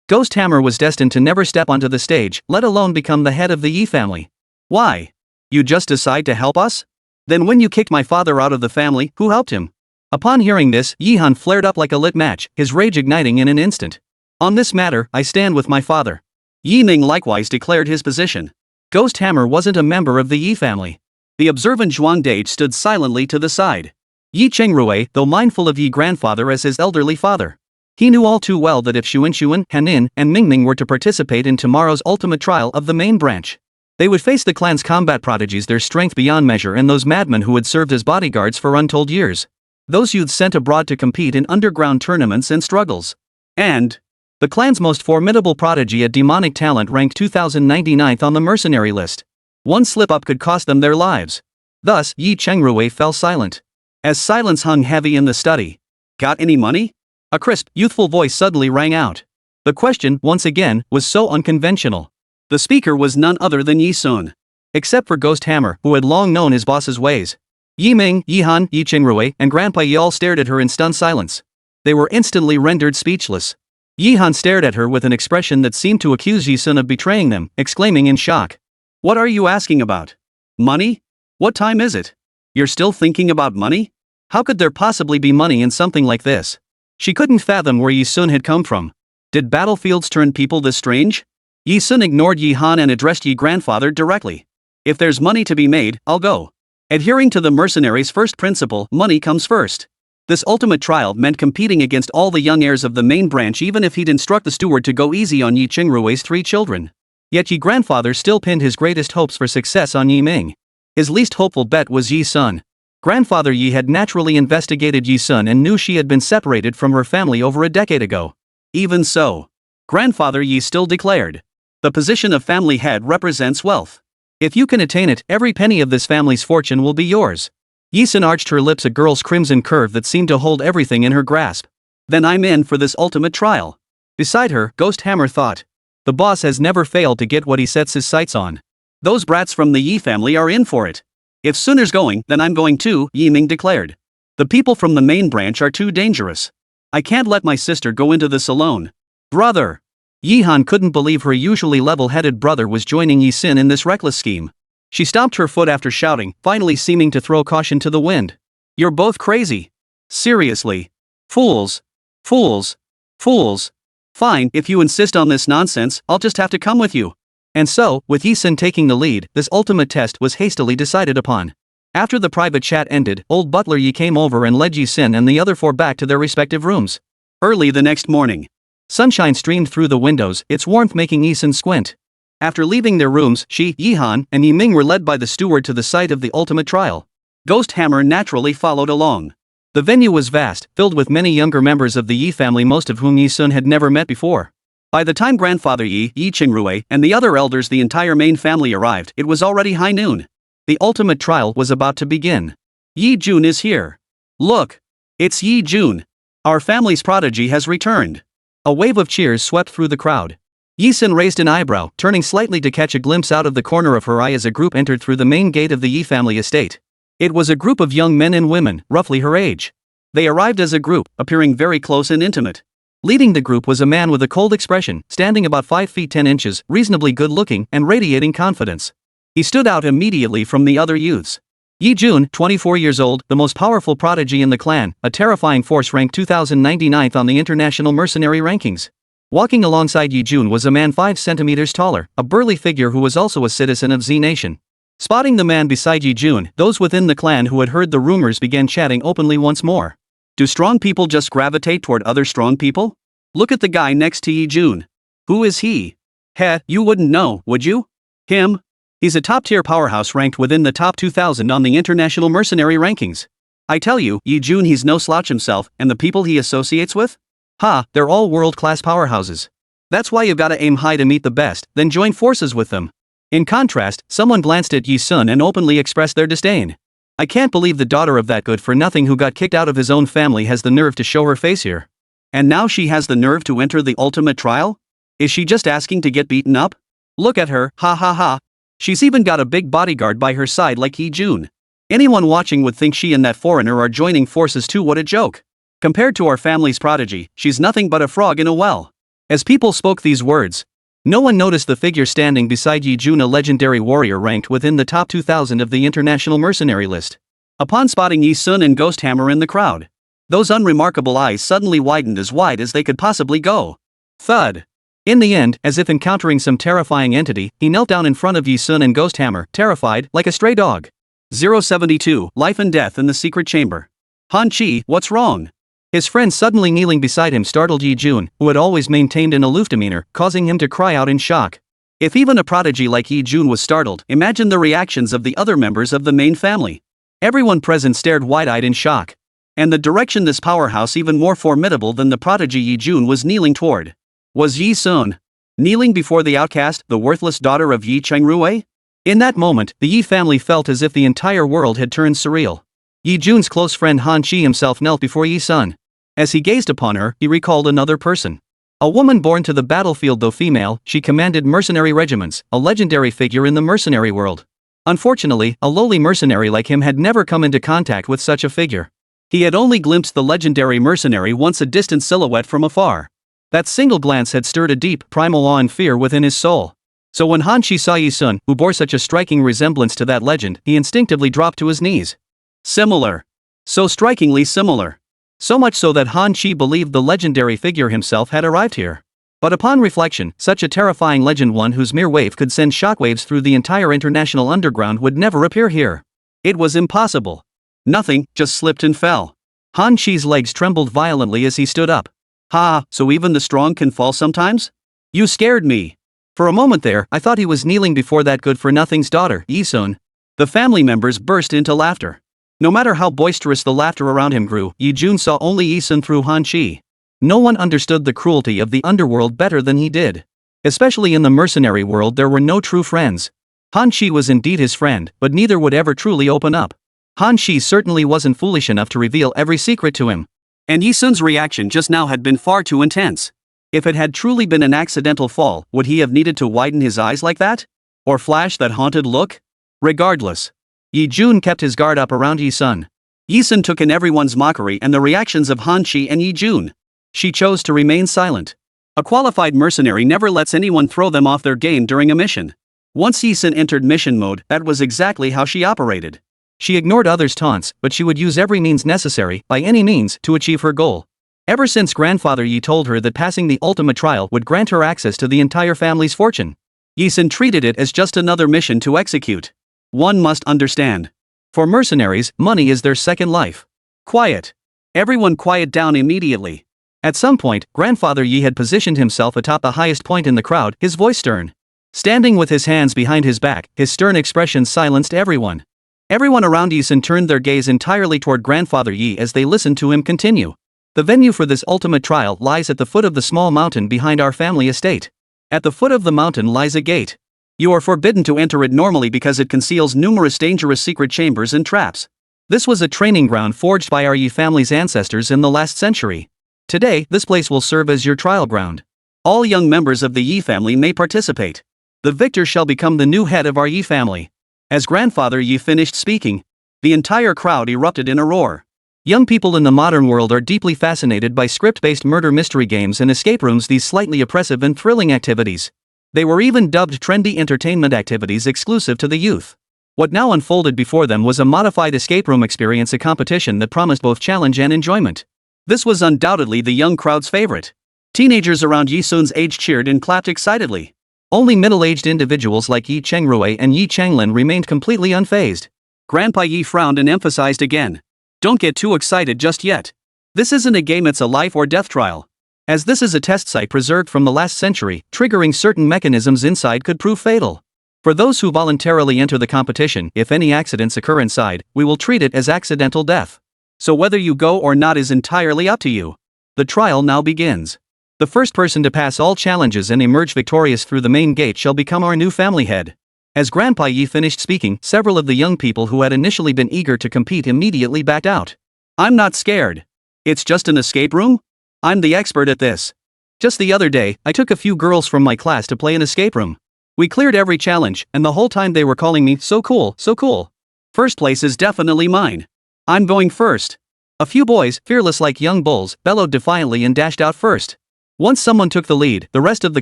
Ghost Hammer was destined to never step onto the stage, let alone become the head of the Yi family. Why? You just decide to help us? Then when you kicked my father out of the family, who helped him? Upon hearing this, Yi Han flared up like a lit match, his rage igniting in an instant. On this matter, I stand with my father. Yi Ning likewise declared his position. Ghost Hammer wasn't a member of the Yi family. The observant Zhuang Dage stood silently to the side. Yi Chengrui, though mindful of Yi grandfather as his elderly father, he knew all too well that if Xunxun, Hanin, and Ningming were to participate in tomorrow's ultimate trial of the main branch, they would face the clan's combat prodigies, their strength beyond measure, and those madmen who had served as bodyguards for untold years. Those youths sent abroad to compete in underground tournaments and struggles. And the clan's most formidable prodigy, a demonic talent ranked 2099th on the mercenary list. One slip-up could cost them their lives. Thus, Yi Chengrui fell silent. As silence hung heavy in the study. Got any money? A crisp, youthful voice suddenly rang out. The question, once again, was so unconventional. The speaker was none other than Yi Sun. Except for Ghost Hammer, who had long known his boss's ways. Yi Ming, Yi Han, Yi Chengrui, and Grandpa Yi all stared at her in stunned silence. They were instantly rendered speechless. Yi Han stared at her with an expression that seemed to accuse Yi Sun of betraying them, exclaiming in shock. What are you asking about? Money? What time is it? You're still thinking about money? How could there possibly be money in something like this? She couldn't fathom where Yi Sun had come from. Did battlefields turn people this strange? Yi Sun ignored Yi Han and addressed Yi grandfather directly. If there's money to be made, I'll go. Adhering to the mercenary's first principle, money comes first. This ultimate trial meant competing against all the young heirs of the main branch, even if he'd instruct the steward to go easy on Yi Chengrui's 3 children. Yet Yi grandfather still pinned his greatest hopes for success on Yi Ming. His least hopeful bet was Yi Sun. Grandfather Yi had naturally investigated Yi Sun and knew she had been separated from her family over a decade ago. Even so, Grandfather Yi still declared, the position of family head represents wealth. If you can attain it, every penny of this family's fortune will be yours. Yi Sun arched her lips, a girl's crimson curve that seemed to hold everything in her grasp. Then I'm in for this ultimate trial. Beside her, Ghost Hammer thought. The boss has never failed to get what he sets his sights on. Those brats from the Yi family are in for it. If Sunner's going, then I'm going too, Yi Ming declared. The people from the main branch are too dangerous. I can't let my sister go into this alone. Brother! Yi Han couldn't believe her usually level-headed brother was joining Yi Sun in this reckless scheme. She stomped her foot after shouting, finally seeming to throw caution to the wind. You're both crazy. Seriously. Fools. Fools. Fools. Fine, if you insist on this nonsense, I'll just have to come with you. And so, with Yi Sun taking the lead, this ultimate test was hastily decided upon. After the private chat ended, old butler Yi came over and led Yi Sun and the other 4 back to their respective rooms. Early the next morning, sunshine streamed through the windows, its warmth making Yi Sun squint. After leaving their rooms, she, Yi Han, and Yi Ming were led by the steward to the site of the ultimate trial. Ghost Hammer naturally followed along. The venue was vast, filled with many younger members of the Yi family, most of whom Yi Sun had never met before. By the time grandfather Yi Qingrui, and the other elders, the entire main family, arrived, it was already high noon. The ultimate trial was about to begin. Yi Jun is here. Look! It's Yi Jun. Our family's prodigy has returned. A wave of cheers swept through the crowd. Yi Sun raised an eyebrow, turning slightly to catch a glimpse out of the corner of her eye as a group entered through the main gate of the Yi family estate. It was a group of young men and women, roughly her age. They arrived as a group, appearing very close and intimate. Leading the group was a man with a cold expression, standing about 5 feet 10 inches, reasonably good-looking, and radiating confidence. He stood out immediately from the other youths. Yi Jun, 24 years old, the most powerful prodigy in the clan, a terrifying force, ranked 2099th on the international mercenary rankings. Walking alongside Yi Jun was a man 5 centimeters taller, a burly figure who was also a citizen of Z Nation. Spotting the man beside Yi Jun, those within the clan who had heard the rumors began chatting openly once more. Do strong people just gravitate toward other strong people? Look at the guy next to Yi Jun. Who is he? Heh, you wouldn't know, would you? Him? He's a top-tier powerhouse ranked within the top 2,000 on the international mercenary rankings. I tell you, Yi Jun, he's no slouch himself, and the people he associates with? Ha, they're all world-class powerhouses. That's why you gotta aim high to meet the best, then join forces with them. In contrast, someone glanced at Yi Sun and openly expressed their disdain. I can't believe the daughter of that good-for-nothing who got kicked out of his own family has the nerve to show her face here. And now she has the nerve to enter the ultimate trial? Is she just asking to get beaten up? Look at her, ha ha ha. She's even got a big bodyguard by her side like Yi Jun. Anyone watching would think she and that foreigner are joining forces too. What a joke. Compared to our family's prodigy, she's nothing but a frog in a well. As people spoke these words, no one noticed the figure standing beside Yi Jun, a legendary warrior ranked within the top 2,000 of the international mercenary list. Upon spotting Yi Sun and Ghost Hammer in the crowd, those unremarkable eyes suddenly widened as wide as they could possibly go. Thud. In the end, as if encountering some terrifying entity, he knelt down in front of Yi Sun and Ghost Hammer, terrified, like a stray dog. 072, Life and Death in the Secret Chamber. Han Chi, what's wrong? His friend suddenly kneeling beside him startled Yi Jun, who had always maintained an aloof demeanor, causing him to cry out in shock. If even a prodigy like Yi Jun was startled, imagine the reactions of the other members of the main family. Everyone present stared wide-eyed in shock. And the direction this powerhouse, even more formidable than the prodigy Yi Jun, was kneeling toward, was Yi Sun. Kneeling before the outcast, the worthless daughter of Yi Qingrui? In that moment, the Yi family felt as if the entire world had turned surreal. Yi Jun's close friend Han Chi himself knelt before Yi Sun. As he gazed upon her, he recalled another person. A woman born to the battlefield. Though female, she commanded mercenary regiments, a legendary figure in the mercenary world. Unfortunately, a lowly mercenary like him had never come into contact with such a figure. He had only glimpsed the legendary mercenary once, a distant silhouette from afar. That single glance had stirred a deep, primal awe and fear within his soul. So when Han Chi saw Yi Sun, who bore such a striking resemblance to that legend, he instinctively dropped to his knees. Similar. So strikingly similar. So much so that Han Chi believed the legendary figure himself had arrived here. But upon reflection, such a terrifying legend, one whose mere wave could send shockwaves through the entire international underground, would never appear here. It was impossible. Nothing just slipped and fell. Han Chi's legs trembled violently as he stood up. Ha, so even the strong can fall sometimes? You scared me. For a moment there, I thought he was kneeling before that good-for-nothing's daughter, Yi Sun. The family members burst into laughter. No matter how boisterous the laughter around him grew, Yi Jun saw only Yi Sun through Han Chi. No one understood the cruelty of the underworld better than he did. Especially in the mercenary world, there were no true friends. Han Chi was indeed his friend, but neither would ever truly open up. Han Chi certainly wasn't foolish enough to reveal every secret to him. And Yi Sun's reaction just now had been far too intense. If it had truly been an accidental fall, would he have needed to widen his eyes like that? Or flash that haunted look? Regardless, Yi Jun kept his guard up around Yi Sun. Yi Sun took in everyone's mockery and the reactions of Han Chi and Yi Jun. She chose to remain silent. A qualified mercenary never lets anyone throw them off their game during a mission. Once Yi Sun entered mission mode, that was exactly how she operated. She ignored others' taunts, but she would use every means necessary, by any means, to achieve her goal. Ever since grandfather Yi told her that passing the ultimate trial would grant her access to the entire family's fortune, Yi Sun treated it as just another mission to execute. One must understand. For mercenaries, money is their second life. Quiet. Everyone quiet down immediately. At some point, grandfather Yi had positioned himself atop the highest point in the crowd, his voice stern. Standing with his hands behind his back, his stern expression silenced everyone. Everyone around Yi Sun turned their gaze entirely toward grandfather Yi as they listened to him continue. The venue for this ultimate trial lies at the foot of the small mountain behind our family estate. At the foot of the mountain lies a gate. You are forbidden to enter it normally because it conceals numerous dangerous secret chambers and traps. This was a training ground forged by our Yi family's ancestors in the last century. Today, this place will serve as your trial ground. All young members of the Yi family may participate. The victor shall become the new head of our Yi family. As grandfather Yi finished speaking, the entire crowd erupted in a roar. Young people in the modern world are deeply fascinated by script-based murder mystery games and escape rooms, these slightly oppressive and thrilling activities. They were even dubbed trendy entertainment activities exclusive to the youth. What now unfolded before them was a modified escape room experience, a competition that promised both challenge and enjoyment. This was undoubtedly the young crowd's favorite. Teenagers around Yi Sun's age cheered and clapped excitedly. Only middle-aged individuals like Yi Chengrui and Yi Chenglin remained completely unfazed. Grandpa Yi frowned and emphasized again. Don't get too excited just yet. This isn't a game, it's a life or death trial. As this is a test site preserved from the last century, triggering certain mechanisms inside could prove fatal. For those who voluntarily enter the competition, if any accidents occur inside, we will treat it as accidental death. So whether you go or not is entirely up to you. The trial now begins. The first person to pass all challenges and emerge victorious through the main gate shall become our new family head. As Grandpa Yi finished speaking, several of the young people who had initially been eager to compete immediately backed out. I'm not scared. It's just an escape room? I'm the expert at this. Just the other day, I took a few girls from my class to play an escape room. We cleared every challenge, and the whole time they were calling me, so cool, so cool. First place is definitely mine. I'm going first. A few boys, fearless like young bulls, bellowed defiantly and dashed out first. Once someone took the lead, the rest of the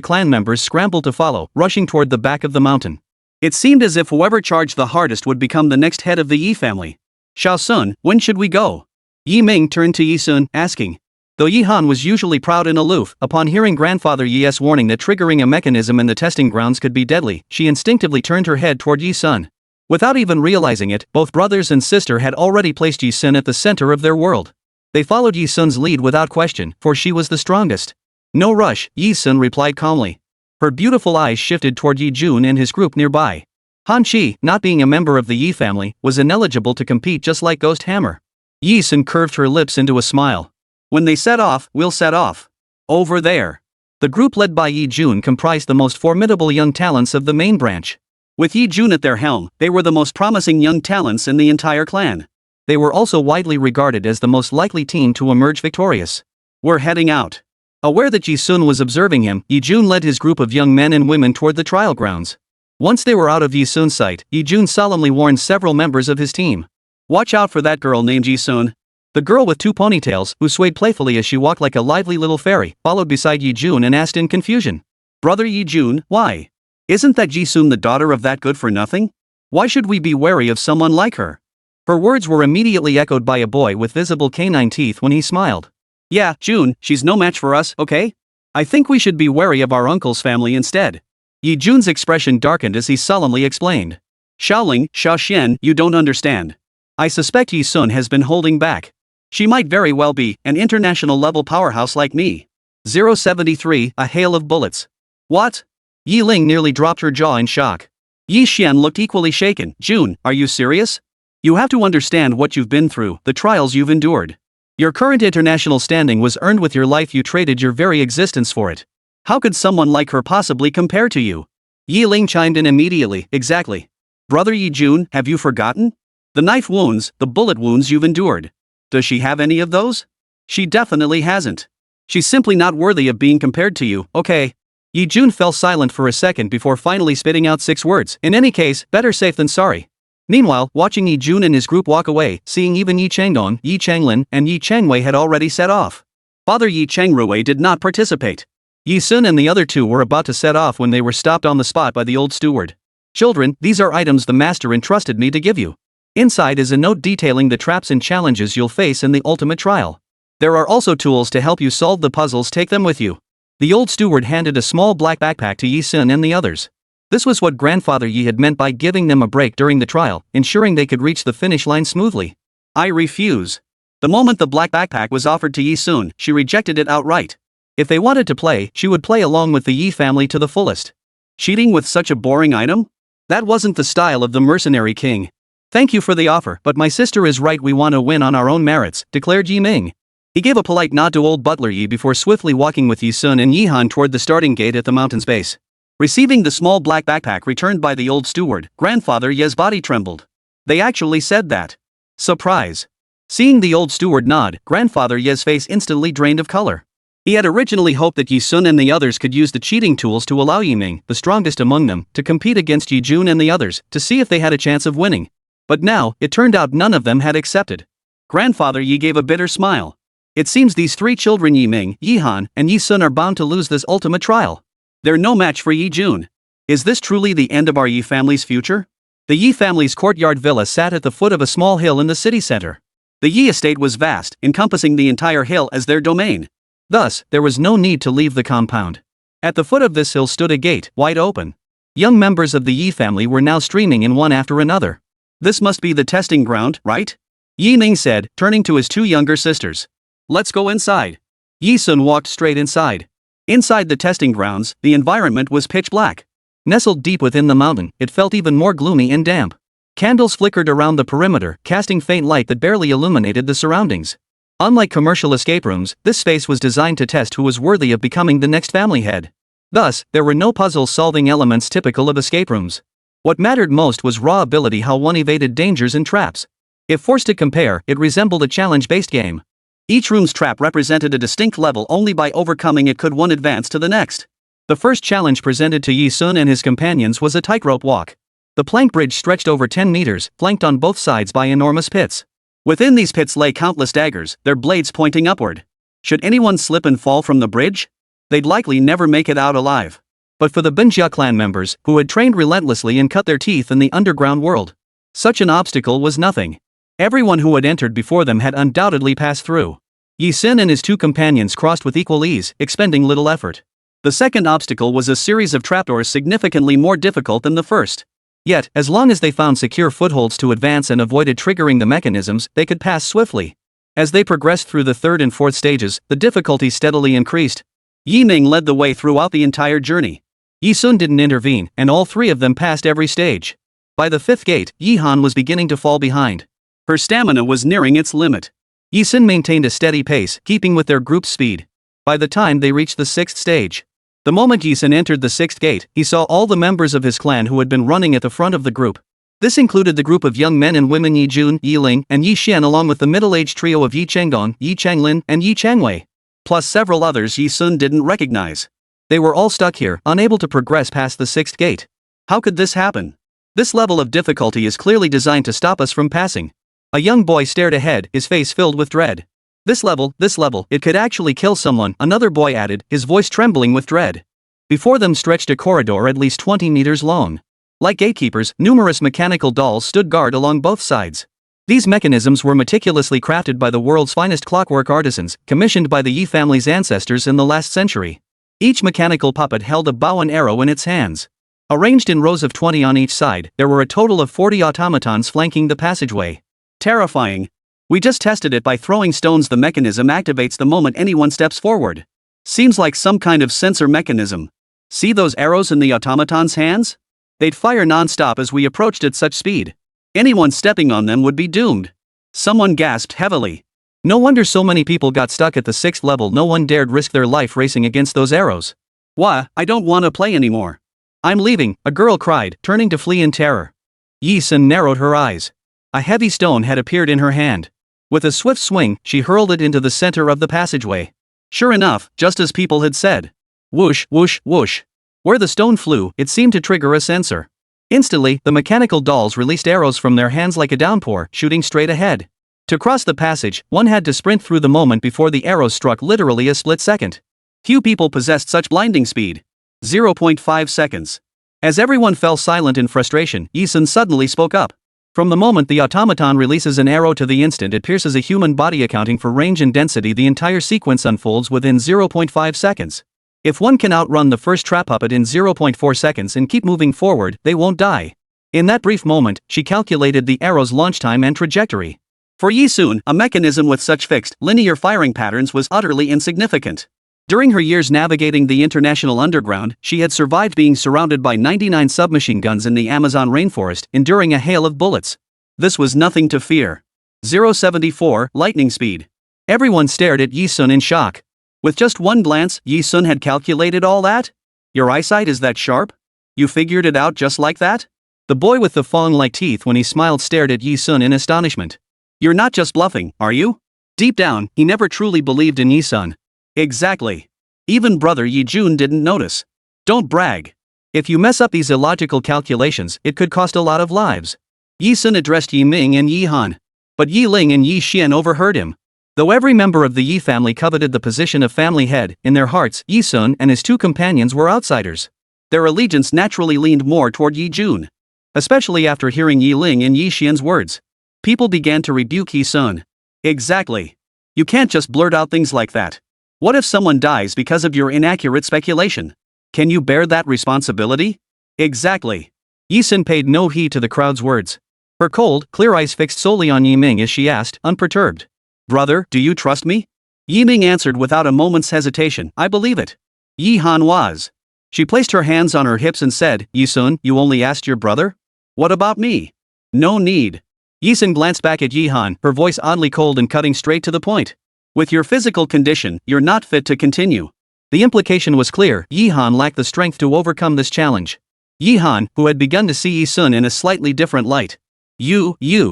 clan members scrambled to follow, rushing toward the back of the mountain. It seemed as if whoever charged the hardest would become the next head of the Yi family. Xiao Sun, when should we go? Yi Ming turned to Yi Sun, asking. Though Yi Han was usually proud and aloof, upon hearing grandfather Yi's warning that triggering a mechanism in the testing grounds could be deadly, she instinctively turned her head toward Yi Sun. Without even realizing it, both brothers and sister had already placed Yi Sun at the center of their world. They followed Yi Sun's lead without question, for she was the strongest. No rush, Yi Sun replied calmly. Her beautiful eyes shifted toward Yi Jun and his group nearby. Han Qi, not being a member of the Yi family, was ineligible to compete, just like Ghost Hammer. Yi Sun curved her lips into a smile. When they set off, we'll set off. Over there. The group led by Yi Jun comprised the most formidable young talents of the main branch. With Yi Jun at their helm, they were the most promising young talents in the entire clan. They were also widely regarded as the most likely team to emerge victorious. We're heading out. Aware that Yi Sun was observing him, Yi Jun led his group of young men and women toward the trial grounds. Once they were out of Yi Sun's sight, Yi Jun solemnly warned several members of his team. Watch out for that girl named Yi Sun. The girl with two ponytails, who swayed playfully as she walked like a lively little fairy, followed beside Yi Jun and asked in confusion. Brother Yi Jun, why? Isn't that Yi Sun the daughter of that good-for-nothing? Why should we be wary of someone like her? Her words were immediately echoed by a boy with visible canine teeth when he smiled. Yeah, Jun, she's no match for us, okay? I think we should be wary of our uncle's family instead. Yi Jun's expression darkened as he solemnly explained. Xiaoling, Xiaoxian, you don't understand. I suspect Yi Sun has been holding back. She might very well be an international-level powerhouse like me. 073, a hail of bullets. What? Yi Ling nearly dropped her jaw in shock. Yi Xian looked equally shaken. Jun, are you serious? You have to understand what you've been through, the trials you've endured. Your current international standing was earned with your life, you traded your very existence for it. How could someone like her possibly compare to you? Yi Ling chimed in immediately, exactly. Brother Yi Jun, have you forgotten? The knife wounds, the bullet wounds you've endured. Does she have any of those? She definitely hasn't. She's simply not worthy of being compared to you, okay? Yi Jun fell silent for a second before finally spitting out 6 words. In any case, better safe than sorry. Meanwhile, watching Yi Jun and his group walk away, seeing even Yi Chengdong, Yi Chenglin, and Yi Chengwei had already set off. Father Yi Chengrui did not participate. Yi Sun and the other two were about to set off when they were stopped on the spot by the old steward. Children, these are items the master entrusted me to give you. Inside is a note detailing the traps and challenges you'll face in the ultimate trial. There are also tools to help you solve the puzzles, take them with you. The old steward handed a small black backpack to Yi Sun and the others. This was what grandfather Yi had meant by giving them a break during the trial, ensuring they could reach the finish line smoothly. I refuse. The moment the black backpack was offered to Yi Sun, she rejected it outright. If they wanted to play, she would play along with the Yi family to the fullest. Cheating with such a boring item? That wasn't the style of the Mercenary King. Thank you for the offer, but my sister is right, we want to win on our own merits, declared Yi Ming. He gave a polite nod to old butler Yi before swiftly walking with Yi Sun and Yi Han toward the starting gate at the mountain's base. Receiving the small black backpack returned by the old steward, grandfather Ye's body trembled. They actually said that. Surprise. Seeing the old steward nod, grandfather Ye's face instantly drained of color. He had originally hoped that Yi Sun and the others could use the cheating tools to allow Yi Ming, the strongest among them, to compete against Yi Jun and the others, to see if they had a chance of winning. But now, it turned out none of them had accepted. Grandfather Yi gave a bitter smile. It seems these three children Yi Ming, Yi Han, and Yi Sun are bound to lose this ultimate trial. They're no match for Yi Jun. Is this truly the end of our Yi family's future? The Yi family's courtyard villa sat at the foot of a small hill in the city center. The Yi estate was vast, encompassing the entire hill as their domain. Thus, there was no need to leave the compound. At the foot of this hill stood a gate, wide open. Young members of the Yi family were now streaming in one after another. This must be the testing ground, right? Yi Ming said, turning to his two younger sisters. Let's go inside. Yi Sun walked straight inside. Inside the testing grounds, the environment was pitch black. Nestled deep within the mountain, it felt even more gloomy and damp. Candles flickered around the perimeter, casting faint light that barely illuminated the surroundings. Unlike commercial escape rooms, this space was designed to test who was worthy of becoming the next family head. Thus, there were no puzzle-solving elements typical of escape rooms. What mattered most was raw ability, how one evaded dangers and traps. If forced to compare, it resembled a challenge-based game. Each room's trap represented a distinct level, only by overcoming it could one advance to the next. The first challenge presented to Yi Sun and his companions was a tightrope walk. The plank bridge stretched over 10 meters, flanked on both sides by enormous pits. Within these pits lay countless daggers, their blades pointing upward. Should anyone slip and fall from the bridge? They'd likely never make it out alive. But for the Binjia clan members, who had trained relentlessly and cut their teeth in the underground world, such an obstacle was nothing. Everyone who had entered before them had undoubtedly passed through. Yi Sun and his two companions crossed with equal ease, expending little effort. The second obstacle was a series of trapdoors significantly more difficult than the first. Yet, as long as they found secure footholds to advance and avoided triggering the mechanisms, they could pass swiftly. As they progressed through the third and fourth stages, the difficulty steadily increased. Yi Ming led the way throughout the entire journey. Yi Sun didn't intervene, and all three of them passed every stage. By the fifth gate, Yi Han was beginning to fall behind. Her stamina was nearing its limit. Yi Sun maintained a steady pace, keeping with their group's speed. By the time they reached the sixth stage, the moment Yi Sun entered the sixth gate, he saw all the members of his clan who had been running at the front of the group. This included the group of young men and women Yi Jun, Yi Ling, and Yi Xian, along with the middle-aged trio of Yi Chengdong, Yi Changlin, and Yi Changwei. Plus several others Yi Sun didn't recognize. They were all stuck here, unable to progress past the sixth gate. How could this happen? This level of difficulty is clearly designed to stop us from passing. A young boy stared ahead, his face filled with dread. This level, it could actually kill someone, another boy added, his voice trembling with dread. Before them stretched a corridor at least 20 meters long. Like gatekeepers, numerous mechanical dolls stood guard along both sides. These mechanisms were meticulously crafted by the world's finest clockwork artisans, commissioned by the Yi family's ancestors in the last century. Each mechanical puppet held a bow and arrow in its hands. Arranged in rows of 20 on each side, there were a total of 40 automatons flanking the passageway. Terrifying. We just tested it by throwing stones. The mechanism activates the moment anyone steps forward. Seems like some kind of sensor mechanism. See those arrows in the automaton's hands? They'd fire non-stop as we approached at such speed. Anyone stepping on them would be doomed. Someone gasped heavily. No wonder so many people got stuck at the sixth level. No one dared risk their life racing against those arrows. Wah, I don't want to play anymore. I'm leaving, a girl cried, turning to flee in terror. Yi Sun narrowed her eyes. A heavy stone had appeared in her hand. With a swift swing, she hurled it into the center of the passageway. Sure enough, just as people had said. Whoosh, whoosh, whoosh. Where the stone flew, it seemed to trigger a sensor. Instantly, the mechanical dolls released arrows from their hands like a downpour, shooting straight ahead. To cross the passage, one had to sprint through the moment before the arrows struck, literally a split second. Few people possessed such blinding speed. 0.5 seconds. As everyone fell silent in frustration, Yi Sun suddenly spoke up. From the moment the automaton releases an arrow to the instant it pierces a human body, accounting for range and density, the entire sequence unfolds within 0.5 seconds. If one can outrun the first trap puppet in 0.4 seconds and keep moving forward, they won't die. In that brief moment, she calculated the arrow's launch time and trajectory. For Yi Sun, a mechanism with such fixed, linear firing patterns was utterly insignificant. During her years navigating the international underground, she had survived being surrounded by 99 submachine guns in the Amazon rainforest, enduring a hail of bullets. This was nothing to fear. 074, lightning speed. Everyone stared at Yi-sun in shock. With just one glance, Yi-sun had calculated all that? Your eyesight is that sharp? You figured it out just like that? The boy with the fong-like teeth when he smiled stared at Yi-sun in astonishment. You're not just bluffing, are you? Deep down, he never truly believed in Yi-sun. Exactly. Even brother Yi-jun didn't notice. Don't brag. If you mess up these illogical calculations, it could cost a lot of lives. Yi-sun addressed Yi-ming and Yi-han. But Yi-ling and Yi-xian overheard him. Though every member of the Yi family coveted the position of family head, in their hearts, Yi-sun and his two companions were outsiders. Their allegiance naturally leaned more toward Yi-jun. Especially after hearing Yi-ling and Yi-xian's words. People began to rebuke Yi-sun. Exactly. You can't just blurt out things like that. What if someone dies because of your inaccurate speculation? Can you bear that responsibility? Exactly. Yi-sun paid no heed to the crowd's words. Her cold, clear eyes fixed solely on Yi-ming as she asked, unperturbed. Brother, do you trust me? Yi-ming answered without a moment's hesitation, I believe it. Yi-han was. She placed her hands on her hips and said, Yi-sun, you only asked your brother? What about me? No need. Yi-sun glanced back at Yi-han, her voice oddly cold and cutting straight to the point. With your physical condition, you're not fit to continue. The implication was clear, Yi-han lacked the strength to overcome this challenge. Yi-han, who had begun to see Yi-sun in a slightly different light. You're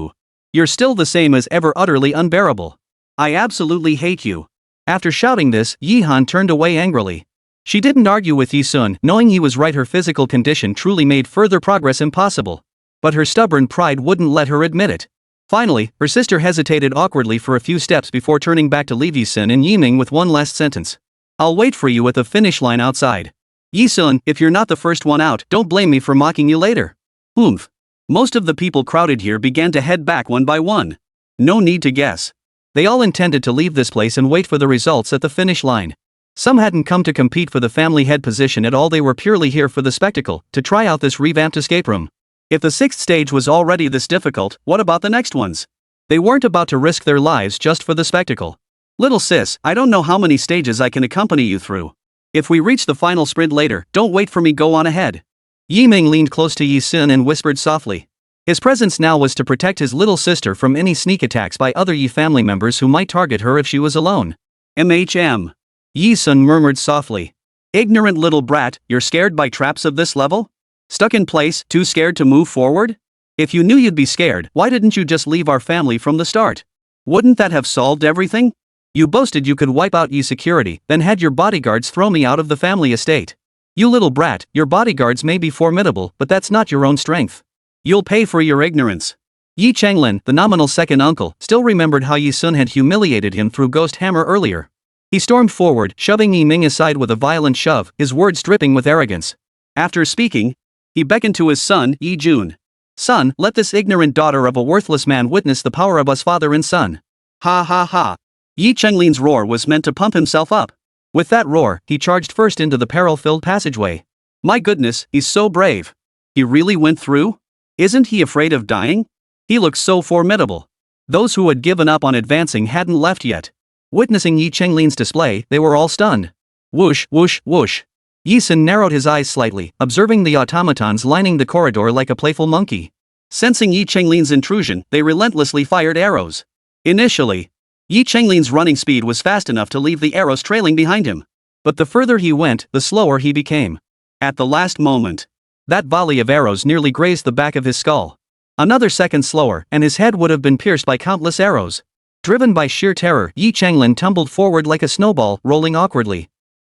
still the same as ever, utterly unbearable. I absolutely hate you. After shouting this, Yi-han turned away angrily. She didn't argue with Yi-sun, knowing he was right. Her physical condition truly made further progress impossible. But her stubborn pride wouldn't let her admit it. Finally, her sister hesitated awkwardly for a few steps before turning back to leave Yi-sun and Yi-ming with one last sentence. I'll wait for you at the finish line outside. Yi-sun, if you're not the first one out, don't blame me for mocking you later. Oomph. Most of the people crowded here began to head back one by one. No need to guess. They all intended to leave this place and wait for the results at the finish line. Some hadn't come to compete for the family head position at all. They were purely here for the spectacle, to try out this revamped escape room. If the sixth stage was already this difficult, what about the next ones? They weren't about to risk their lives just for the spectacle. Little sis, I don't know how many stages I can accompany you through. If we reach the final sprint later, don't wait for me, go on ahead. Yi-ming leaned close to Yi-sun and whispered softly. His presence now was to protect his little sister from any sneak attacks by other Yi family members who might target her if she was alone. Yi-sun murmured softly. Ignorant little brat, you're scared by traps of this level? Stuck in place, too scared to move forward? If you knew you'd be scared, why didn't you just leave our family from the start? Wouldn't that have solved everything? You boasted you could wipe out Yi security, then had your bodyguards throw me out of the family estate. You little brat, your bodyguards may be formidable, but that's not your own strength. You'll pay for your ignorance. Yi Changlin, the nominal second uncle, still remembered how Yi-sun had humiliated him through Ghost Hammer earlier. He stormed forward, shoving Yi-ming aside with a violent shove, his words dripping with arrogance. After speaking, he beckoned to his son, Yi-jun. Son, let this ignorant daughter of a worthless man witness the power of us father and son. Ha ha ha. Yi Chenglin's roar was meant to pump himself up. With that roar, he charged first into the peril-filled passageway. My goodness, he's so brave. He really went through? Isn't he afraid of dying? He looks so formidable. Those who had given up on advancing hadn't left yet. Witnessing Yi Chenglin's display, they were all stunned. Whoosh, whoosh, whoosh. Yi-sun narrowed his eyes slightly, observing the automatons lining the corridor like a playful monkey. Sensing Yi Chenglin's intrusion, they relentlessly fired arrows. Initially, Yi Chenglin's running speed was fast enough to leave the arrows trailing behind him. But the further he went, the slower he became. At the last moment, that volley of arrows nearly grazed the back of his skull. Another second slower, and his head would have been pierced by countless arrows. Driven by sheer terror, Yi Changlin tumbled forward like a snowball, rolling awkwardly.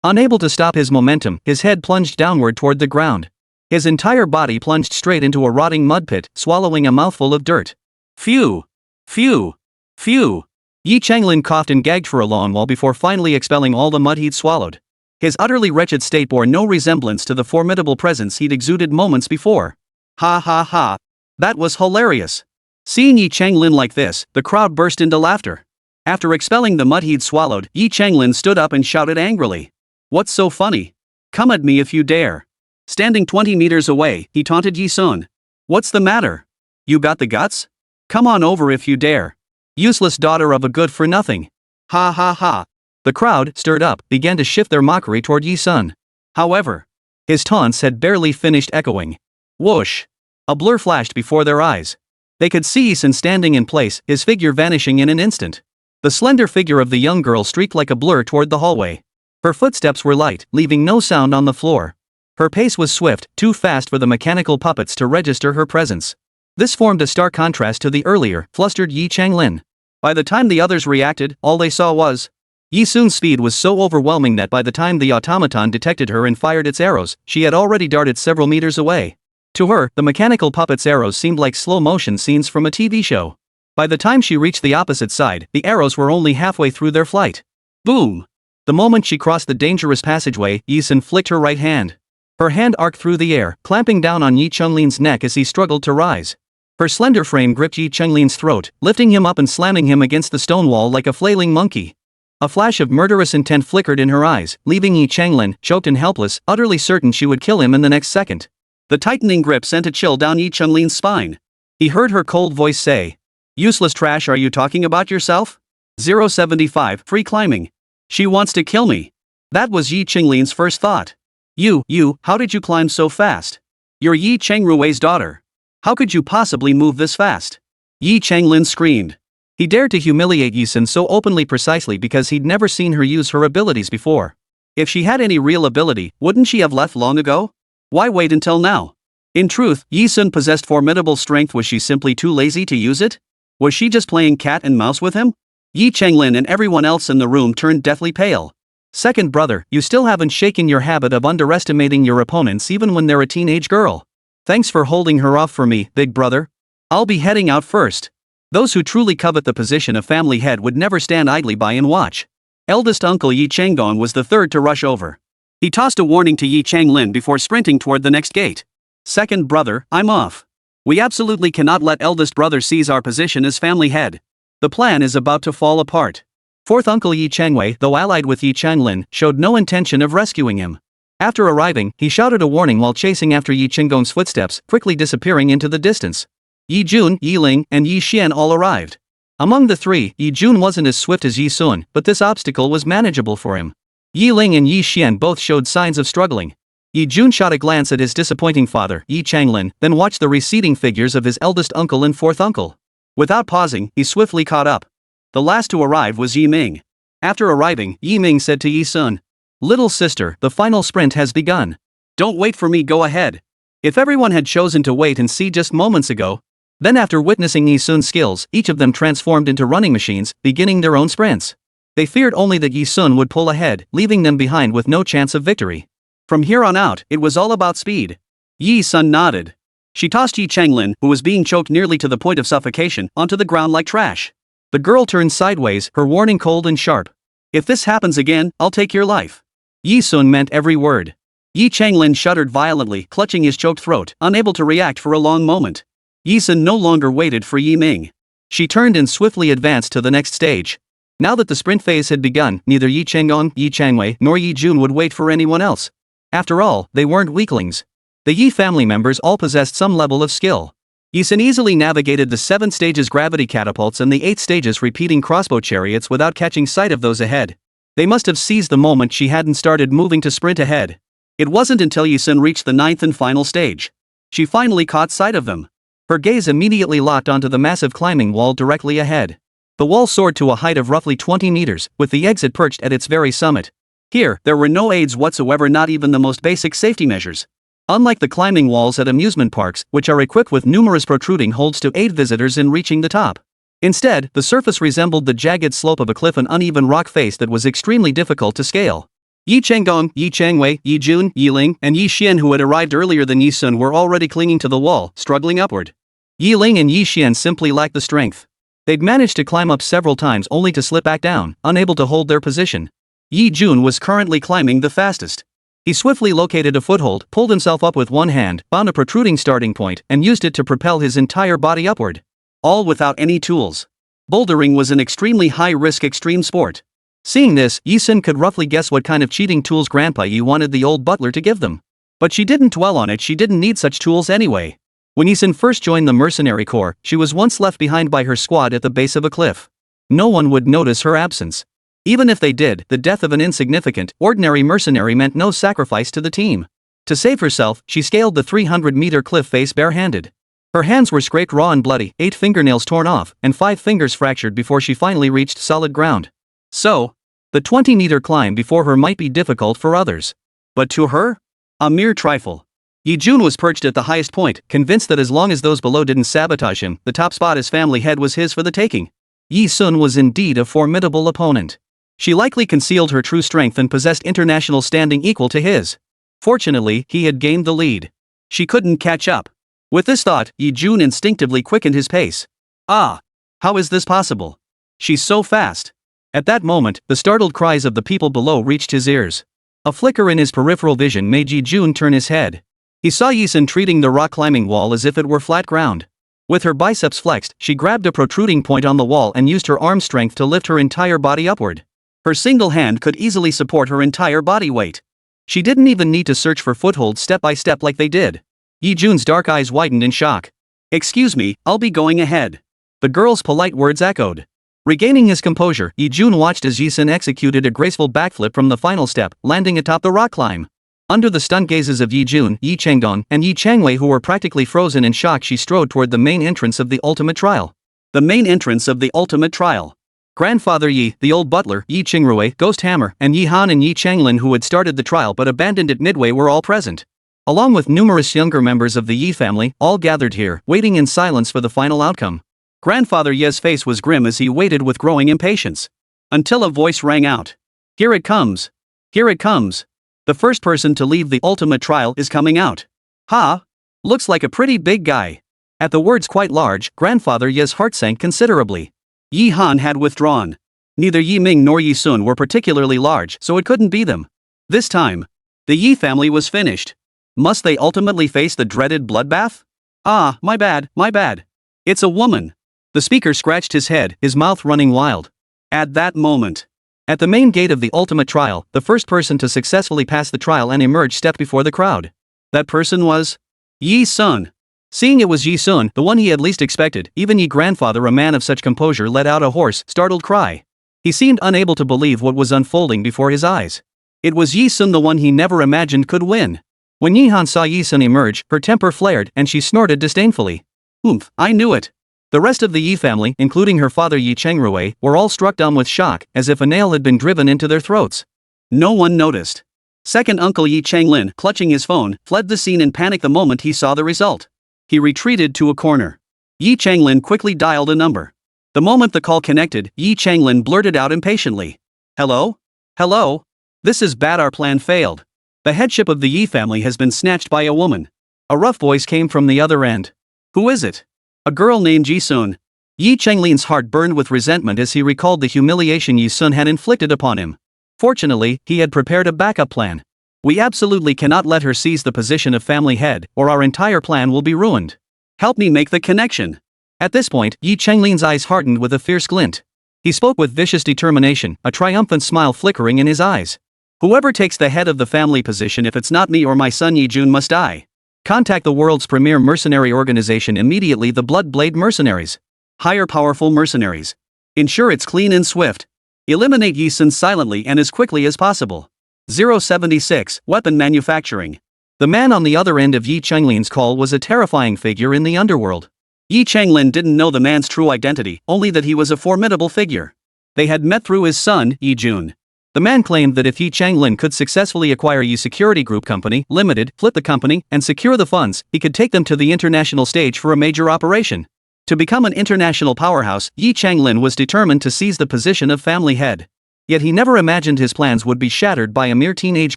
Unable to stop his momentum, his head plunged downward toward the ground. His entire body plunged straight into a rotting mud pit, swallowing a mouthful of dirt. Phew! Phew! Phew! Yi Changlin coughed and gagged for a long while before finally expelling all the mud he'd swallowed. His utterly wretched state bore no resemblance to the formidable presence he'd exuded moments before. Ha ha ha! That was hilarious! Seeing Yi Changlin like this, the crowd burst into laughter. After expelling the mud he'd swallowed, Yi Changlin stood up and shouted angrily. What's so funny? Come at me if you dare. Standing 20 meters away, he taunted Yi-sun. What's the matter? You got the guts? Come on over if you dare. Useless daughter of a good-for-nothing. Ha ha ha. The crowd, stirred up, began to shift their mockery toward Yi Sun. However, his taunts had barely finished echoing. Whoosh! A blur flashed before their eyes. They could see Yi Sun standing in place, his figure vanishing in an instant. The slender figure of the young girl streaked like a blur toward the hallway. Her footsteps were light, leaving no sound on the floor. Her pace was swift, too fast for the mechanical puppets to register her presence. This formed a stark contrast to the earlier, flustered Yi Changlin. By the time the others reacted, all they saw was Yi Sun's speed was so overwhelming that by the time the automaton detected her and fired its arrows, she had already darted several meters away. To her, the mechanical puppet's arrows seemed like slow-motion scenes from a TV show. By the time she reached the opposite side, the arrows were only halfway through their flight. Boom! The moment she crossed the dangerous passageway, Yi Sun flicked her right hand. Her hand arced through the air, clamping down on Yi Chenglin's neck as he struggled to rise. Her slender frame gripped Yi Chenglin's throat, lifting him up and slamming him against the stone wall like a flailing monkey. A flash of murderous intent flickered in her eyes, leaving Yi Changlin, choked and helpless, utterly certain she would kill him in the next second. The tightening grip sent a chill down Yi Chenglin's spine. He heard her cold voice say, "Useless trash, are you talking about yourself? 075, free climbing. She wants to kill me." That was Yi Chenglin's first thought. You, how did you climb so fast? You're Yi Chengrui's daughter. How could you possibly move this fast? Yi Changlin screamed. He dared to humiliate Yi Sun so openly precisely because he'd never seen her use her abilities before. If she had any real ability, wouldn't she have left long ago? Why wait until now? In truth, Yi Sun possessed formidable strength. Was she simply too lazy to use it? Was she just playing cat and mouse with him? Yi Changlin and everyone else in the room turned deathly pale. Second brother, you still haven't shaken your habit of underestimating your opponents even when they're a teenage girl. Thanks for holding her off for me, big brother. I'll be heading out first. Those who truly covet the position of family head would never stand idly by and watch. Eldest uncle Yi Changgong was the third to rush over. He tossed a warning to Yi Changlin before sprinting toward the next gate. Second brother, I'm off. We absolutely cannot let eldest brother seize our position as family head. The plan is about to fall apart. Fourth uncle Yi Changwei, though allied with Yi Changlin, showed no intention of rescuing him. After arriving, he shouted a warning while chasing after Yi Chenggong's footsteps, quickly disappearing into the distance. Yi Jun, Yi Ling, and Yi Xian all arrived. Among the three, Yi Jun wasn't as swift as Yi Sun, but this obstacle was manageable for him. Yi Ling and Yi Xian both showed signs of struggling. Yi Jun shot a glance at his disappointing father, Yi Changlin, then watched the receding figures of his eldest uncle and fourth uncle. Without pausing, he swiftly caught up. The last to arrive was Yi Ming. After arriving, Yi Ming said to Yi Sun, "Little sister, the final sprint has begun. Don't wait for me, go ahead." If everyone had chosen to wait and see just moments ago, then after witnessing Yi Sun's skills, each of them transformed into running machines, beginning their own sprints. They feared only that Yi Sun would pull ahead, leaving them behind with no chance of victory. From here on out, it was all about speed. Yi Sun nodded. She tossed Yi Changlin, who was being choked nearly to the point of suffocation, onto the ground like trash. The girl turned sideways, her warning cold and sharp. "If this happens again, I'll take your life." Yi Sun meant every word. Yi Changlin shuddered violently, clutching his choked throat, unable to react for a long moment. Yi Sun no longer waited for Yi Ming. She turned and swiftly advanced to the next stage. Now that the sprint phase had begun, neither Yi Changgong, Yi Changwei, nor Yi Jun would wait for anyone else. After all, they weren't weaklings. The Yi family members all possessed some level of skill. Yi Sun easily navigated the 7 stages gravity catapults and the 8 stages repeating crossbow chariots without catching sight of those ahead. They must have seized the moment she hadn't started moving to sprint ahead. It wasn't until Yi Sun reached the 9th and final stage. She finally caught sight of them. Her gaze immediately locked onto the massive climbing wall directly ahead. The wall soared to a height of roughly 20 meters, with the exit perched at its very summit. Here, there were no aids whatsoever, not even the most basic safety measures. Unlike the climbing walls at amusement parks, which are equipped with numerous protruding holds to aid visitors in reaching the top. Instead, the surface resembled the jagged slope of a cliff, an uneven rock face that was extremely difficult to scale. Yi Changgong, Yi Changwei, Yi Jun, Yi Ling, and Yi Xian, who had arrived earlier than Yi Sun, were already clinging to the wall, struggling upward. Yi Ling and Yi Xian simply lacked the strength. They'd managed to climb up several times only to slip back down, unable to hold their position. Yi Jun was currently climbing the fastest. He swiftly located a foothold, pulled himself up with one hand, found a protruding starting point, and used it to propel his entire body upward. All without any tools. Bouldering was an extremely high-risk extreme sport. Seeing this, Yi Sun could roughly guess what kind of cheating tools Grandpa Yi wanted the old butler to give them. But she didn't dwell on it, she didn't need such tools anyway. When Yi Sun first joined the Mercenary Corps, she was once left behind by her squad at the base of a cliff. No one would notice her absence. Even if they did, the death of an insignificant, ordinary mercenary meant no sacrifice to the team. To save herself, she scaled the 300-meter cliff face barehanded. Her hands were scraped raw and bloody, 8 fingernails torn off, and 5 fingers fractured before she finally reached solid ground. So, the 20-meter climb before her might be difficult for others. But to her? A mere trifle. Yi Jun was perched at the highest point, convinced that as long as those below didn't sabotage him, the top spot as family head was his for the taking. Yi Sun was indeed a formidable opponent. She likely concealed her true strength and possessed international standing equal to his. Fortunately, he had gained the lead. She couldn't catch up. With this thought, Yi Jun instinctively quickened his pace. Ah! How is this possible? She's so fast. At that moment, the startled cries of the people below reached his ears. A flicker in his peripheral vision made Yi Jun turn his head. He saw Yi Sun treating the rock climbing wall as if it were flat ground. With her biceps flexed, she grabbed a protruding point on the wall and used her arm strength to lift her entire body upward. Her single hand could easily support her entire body weight. She didn't even need to search for footholds step by step like they did. Yi Jun's dark eyes widened in shock. "Excuse me, I'll be going ahead." The girl's polite words echoed. Regaining his composure, Yi Jun watched as Yi Sun executed a graceful backflip from the final step, landing atop the rock climb. Under the stunned gazes of Yi Jun, Yi Changdong, and Yi Changwei, who were practically frozen in shock, she strode toward the main entrance of the ultimate trial. The main entrance of the ultimate trial. Grandfather Yi, the old butler, Yi Qingrui, Ghost Hammer, and Yi Han and Yi Changlin, who had started the trial but abandoned it midway, were all present. Along with numerous younger members of the Yi family, all gathered here, waiting in silence for the final outcome. Grandfather Ye's face was grim as he waited with growing impatience. Until a voice rang out. "Here it comes! Here it comes! The first person to leave the ultimate trial is coming out. Ha! Looks like a pretty big guy." At the words "quite large," Grandfather Ye's heart sank considerably. Yi Han had withdrawn. Neither Yi Ming nor Yi Sun were particularly large, so it couldn't be them. This time, the Yi family was finished. Must they ultimately face the dreaded bloodbath? "Ah, my bad, my bad. It's a woman." The speaker scratched his head, his mouth running wild. At that moment, at the main gate of the ultimate trial, the first person to successfully pass the trial and emerge stepped before the crowd. That person was Yi Sun. Seeing it was Yi Sun, the one he had least expected, even Yi Grandfather, a man of such composure, let out a hoarse, startled cry. He seemed unable to believe what was unfolding before his eyes. It was Yi Sun, the one he never imagined could win. When Yi Han saw Yi Sun emerge, her temper flared and she snorted disdainfully. "Oomph, I knew it." The rest of the Yi family, including her father Yi Chengrui, were all struck dumb with shock, as if a nail had been driven into their throats. No one noticed. Second uncle Yi Changlin, clutching his phone, fled the scene in panic the moment he saw the result. He retreated to a corner. Yi Changlin quickly dialed a number. The moment the call connected, Yi Changlin blurted out impatiently. "Hello? Hello? This is bad, our plan failed. The headship of the Yi family has been snatched by a woman." A rough voice came from the other end. "Who is it?" "A girl named Yi Sun." Yi Chenglin's heart burned with resentment as he recalled the humiliation Yi Sun had inflicted upon him. Fortunately, he had prepared a backup plan. "We absolutely cannot let her seize the position of family head, or our entire plan will be ruined. Help me make the connection." At this point, Yi Chenglin's eyes hardened with a fierce glint. He spoke with vicious determination, a triumphant smile flickering in his eyes. "Whoever takes the head of the family position, if it's not me or my son Yi Jun, must die. Contact the world's premier mercenary organization immediately, the Blood-Blade Mercenaries. Hire powerful mercenaries. Ensure it's clean and swift. Eliminate Yi Sun silently and as quickly as possible. 076, Weapon Manufacturing." The man on the other end of Yi Chenglin's call was a terrifying figure in the underworld. Yi Changlin didn't know the man's true identity, only that he was a formidable figure. They had met through his son, Yi Jun. The man claimed that if Yi Changlin could successfully acquire Yi Security Group Company, Limited, flip the company, and secure the funds, he could take them to the international stage for a major operation. To become an international powerhouse, Yi Changlin was determined to seize the position of family head. Yet he never imagined his plans would be shattered by a mere teenage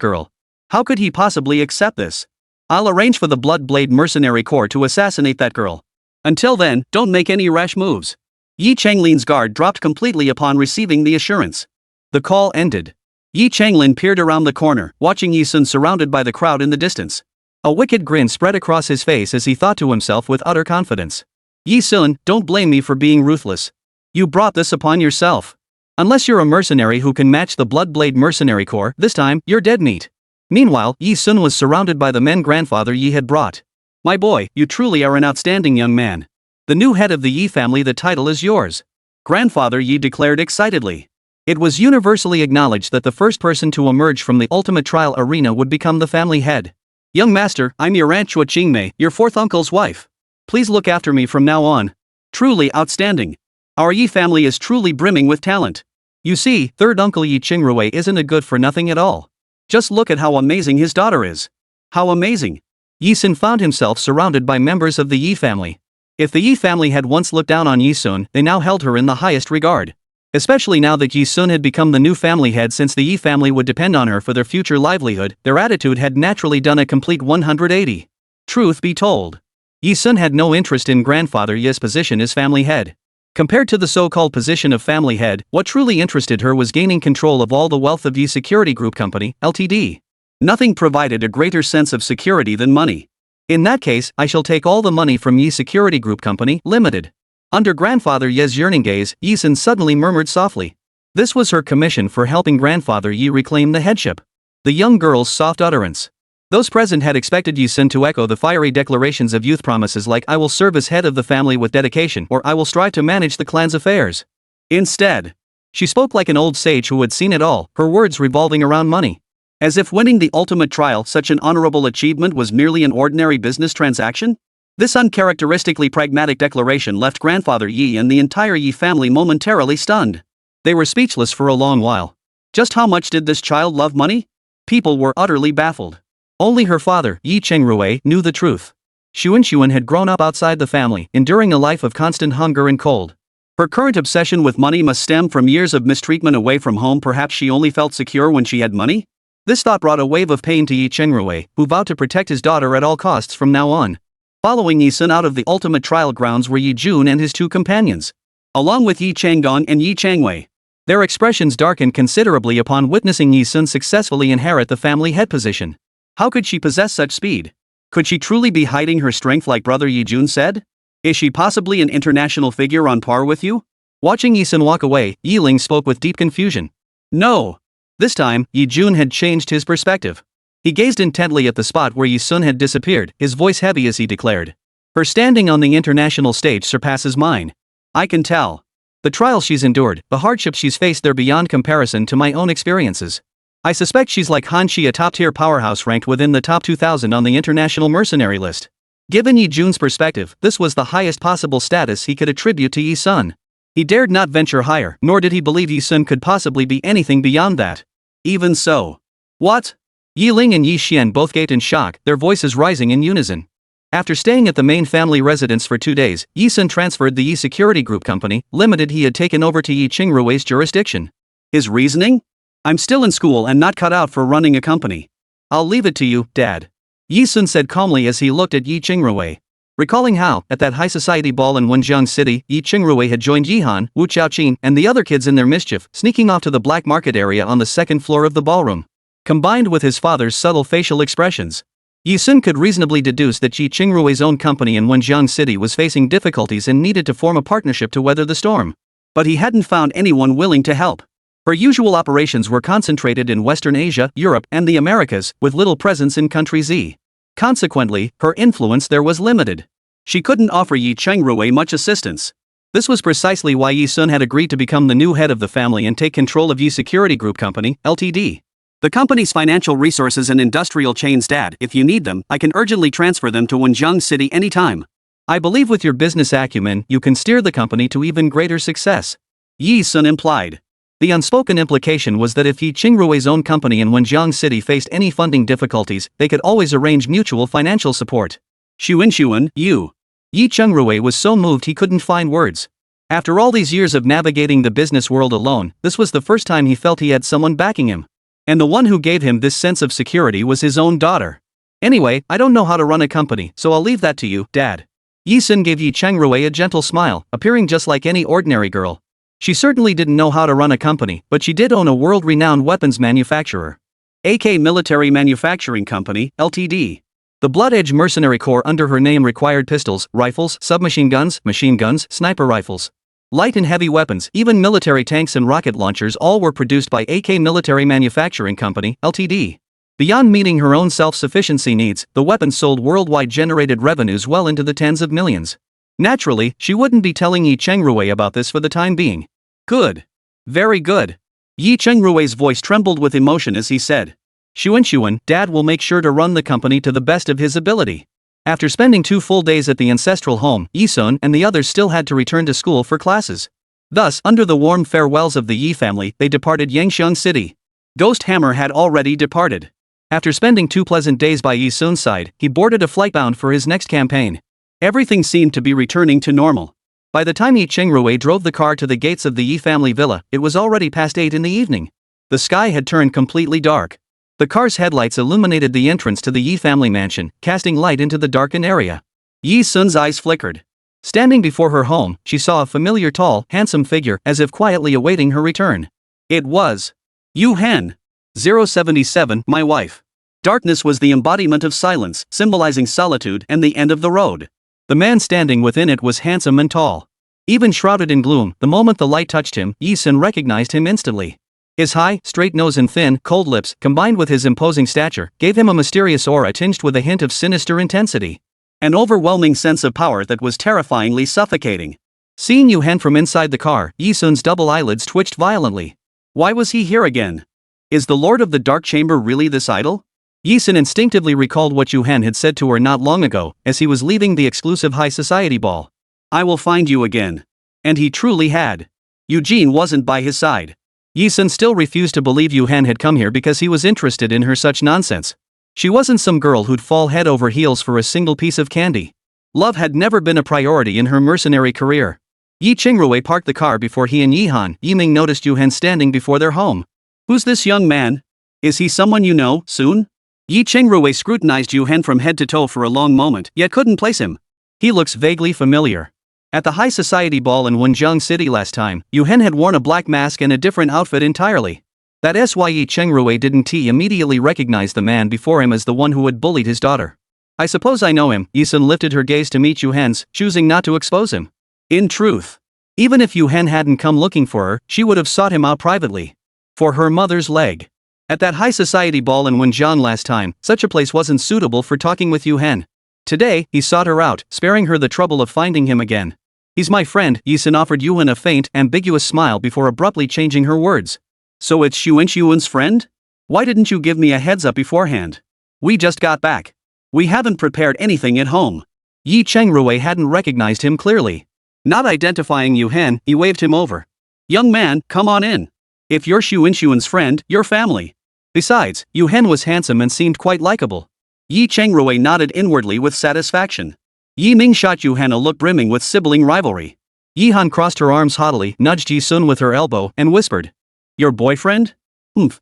girl. How could he possibly accept this? "I'll arrange for the Blood-Blade Mercenary Corps to assassinate that girl. Until then, don't make any rash moves." Yi Chenglin's guard dropped completely upon receiving the assurance. The call ended. Yi Changlin peered around the corner, watching Yi Sun surrounded by the crowd in the distance. A wicked grin spread across his face as he thought to himself with utter confidence. "Yi Sun, don't blame me for being ruthless. You brought this upon yourself. Unless you're a mercenary who can match the Blood-Blade Mercenary Corps, this time, you're dead meat." Meanwhile, Yi Sun was surrounded by the men Grandfather Yi had brought. "My boy, you truly are an outstanding young man. The new head of the Yi family, the title is yours," Grandfather Yi declared excitedly. It was universally acknowledged that the first person to emerge from the ultimate trial arena would become the family head. Young master, I'm your Aunt Chua Qingmei, your fourth uncle's wife. Please look after me from now on. Truly outstanding. Our Yi family is truly brimming with talent. You see, third uncle Yi Qingrui isn't a good for nothing at all. Just look at how amazing his daughter is. How amazing. Yi Sun found himself surrounded by members of the Yi family. If the Yi family had once looked down on Yi Sun, they now held her in the highest regard. Especially now that Yi Sun had become the new family head, since the Yi family would depend on her for their future livelihood, their attitude had naturally done a complete 180. Truth be told, Yi Sun had no interest in grandfather Yi's position as family head. Compared to the so-called position of family head, what truly interested her was gaining control of all the wealth of Yi Security Group Company, Ltd. Nothing provided a greater sense of security than money. In that case, I shall take all the money from Yi Security Group Company, Limited. Under grandfather Yi's yearning gaze, Yi Sun suddenly murmured softly. This was her commission for helping grandfather Yi reclaim the headship. The young girl's soft utterance. Those present had expected Yi Sun to echo the fiery declarations of youth promises like "I will serve as head of the family with dedication" or "I will strive to manage the clan's affairs." Instead, she spoke like an old sage who had seen it all, her words revolving around money. As if winning the ultimate trial, such an honorable achievement, was merely an ordinary business transaction? This uncharacteristically pragmatic declaration left grandfather Yi and the entire Yi family momentarily stunned. They were speechless for a long while. Just how much did this child love money? People were utterly baffled. Only her father, Yi Qingrui, knew the truth. Xunxun had grown up outside the family, enduring a life of constant hunger and cold. Her current obsession with money must stem from years of mistreatment away from home. Perhaps she only felt secure when she had money? This thought brought a wave of pain to Yi Qingrui, who vowed to protect his daughter at all costs from now on. Following Yi Sun out of the ultimate trial grounds were Yi Jun and his two companions, along with Yi Changgong and Yi Changwei. Their expressions darkened considerably upon witnessing Yi Sun successfully inherit the family head position. How could she possess such speed? Could she truly be hiding her strength like brother Yi Jun said? Is she possibly an international figure on par with you? Watching Yi Sun walk away, Yi Ling spoke with deep confusion. No. This time, Yi Jun had changed his perspective. He gazed intently at the spot where Yi Sun had disappeared, his voice heavy as he declared. Her standing on the international stage surpasses mine. I can tell. The trials she's endured, the hardships she's faced, they're beyond comparison to my own experiences. I suspect she's like Han Shi, a top-tier powerhouse ranked within the top 2,000 on the international mercenary list. Given Yi Jun's perspective, this was the highest possible status he could attribute to Yi Sun. He dared not venture higher, nor did he believe Yi Sun could possibly be anything beyond that. Even so. What? Yi Ling and Yi Xian both gaped in shock, their voices rising in unison. After staying at the main family residence for 2 days, Yi Sun transferred the Yi Security Group Company, Limited he had taken over to Yi Qingrui's jurisdiction. His reasoning? I'm still in school and not cut out for running a company. I'll leave it to you, Dad. Yi Sun said calmly as he looked at Yi Qingrui. Recalling how, at that high society ball in Wenjiang City, Yi Qingrui had joined Yi Han, Wu Xiaoqin, and the other kids in their mischief, sneaking off to the black market area on the second floor of the ballroom. Combined with his father's subtle facial expressions, Yi Sun could reasonably deduce that Yi Qingrui's own company in Wenjiang City was facing difficulties and needed to form a partnership to weather the storm. But he hadn't found anyone willing to help. Her usual operations were concentrated in Western Asia, Europe, and the Americas, with little presence in country Z. Consequently, her influence there was limited. She couldn't offer Yi Qingrui much assistance. This was precisely why Yi Sun had agreed to become the new head of the family and take control of Yi Security Group Company, Ltd. The company's financial resources and industrial chains. Dad, if you need them, I can urgently transfer them to Wenjiang City anytime. I believe with your business acumen, you can steer the company to even greater success. Yi Sun implied. The unspoken implication was that if Yi Qingrui's own company in Wenjiang City faced any funding difficulties, they could always arrange mutual financial support. Xunxun, Yi Qingrui was so moved he couldn't find words. After all these years of navigating the business world alone, this was the first time he felt he had someone backing him. And the one who gave him this sense of security was his own daughter. Anyway, I don't know how to run a company, so I'll leave that to you, Dad. Yi Sun gave Yi Qingrui a gentle smile, appearing just like any ordinary girl. She certainly didn't know how to run a company, but she did own a world-renowned weapons manufacturer. AK Military Manufacturing Company, Ltd. The Blood Edge Mercenary Corps under her name required pistols, rifles, submachine guns, machine guns, sniper rifles. Light and heavy weapons, even military tanks and rocket launchers, all were produced by AK Military Manufacturing Company, Ltd. Beyond meeting her own self-sufficiency needs, the weapons sold worldwide generated revenues well into the tens of millions. Naturally, she wouldn't be telling Yi Qingrui about this for the time being. Good. Very good. Yi Chengrui's voice trembled with emotion as he said. Xunxun, Dad will make sure to run the company to the best of his ability. After spending 2 full days at the ancestral home, Yi-sun and the others still had to return to school for classes. Thus, under the warm farewells of the Yi family, they departed Yangxiang City. Ghost Hammer had already departed. After spending 2 pleasant days by Yi-sun's side, he boarded a flight bound for his next campaign. Everything seemed to be returning to normal. By the time Yi Chengrui drove the car to the gates of the Yi family villa, it was already past 8 in the evening. The sky had turned completely dark. The car's headlights illuminated the entrance to the Yi family mansion, casting light into the darkened area. Yi-sun's eyes flickered. Standing before her home, she saw a familiar tall, handsome figure as if quietly awaiting her return. It was Yu Hen. 077, my wife. Darkness was the embodiment of silence, symbolizing solitude and the end of the road. The man standing within it was handsome and tall. Even shrouded in gloom, the moment the light touched him, Yi-sun recognized him instantly. His high, straight nose and thin, cold lips, combined with his imposing stature, gave him a mysterious aura tinged with a hint of sinister intensity. An overwhelming sense of power that was terrifyingly suffocating. Seeing Yu Hen from inside the car, Yi-sun's double eyelids twitched violently. Why was he here again? Is the Lord of the Dark Chamber really this idol? Yi-sun instinctively recalled what Yu Hen had said to her not long ago, as he was leaving the exclusive high society ball. I will find you again. And he truly had. Eugene wasn't by his side. Yi-sun still refused to believe Yu Hen had come here because he was interested in her such nonsense. She wasn't some girl who'd fall head over heels for a single piece of candy. Love had never been a priority in her mercenary career. Yi Chengrui parked the car before he and Yiming noticed Yu Hen standing before their home. Who's this young man? Is he someone you know, Soon? Yi Chengrui scrutinized Yu Hen from head to toe for a long moment, yet couldn't place him. He looks vaguely familiar. At the high society ball in Wenzhong City last time, Yu Hen had worn a black mask and a different outfit entirely. That Yi Chengrui didn't immediately recognize the man before him as the one who had bullied his daughter. I suppose I know him. Yi-sun lifted her gaze to meet Yu Hen's, choosing not to expose him. In truth, even if Yu Hen hadn't come looking for her, she would have sought him out privately. For her mother's leg. At that high society ball in Wenzhong last time, such a place wasn't suitable for talking with Yu Hen. Today, he sought her out, sparing her the trouble of finding him again. He's my friend, Yi-sun offered Yu Hen a faint, ambiguous smile before abruptly changing her words. So it's Xunxun's friend? Why didn't you give me a heads up beforehand? We just got back. We haven't prepared anything at home. Yi Chengrui hadn't recognized him clearly. Not identifying Yu Hen, he waved him over. Young man, come on in. If you're Xunxun's friend, you're family. Besides, Yu Hen was handsome and seemed quite likable. Yi Chengrui nodded inwardly with satisfaction. Yiming shot Yu Hen a look brimming with sibling rivalry. Yi Han crossed her arms haughtily, nudged Yi-sun with her elbow, and whispered. Your boyfriend?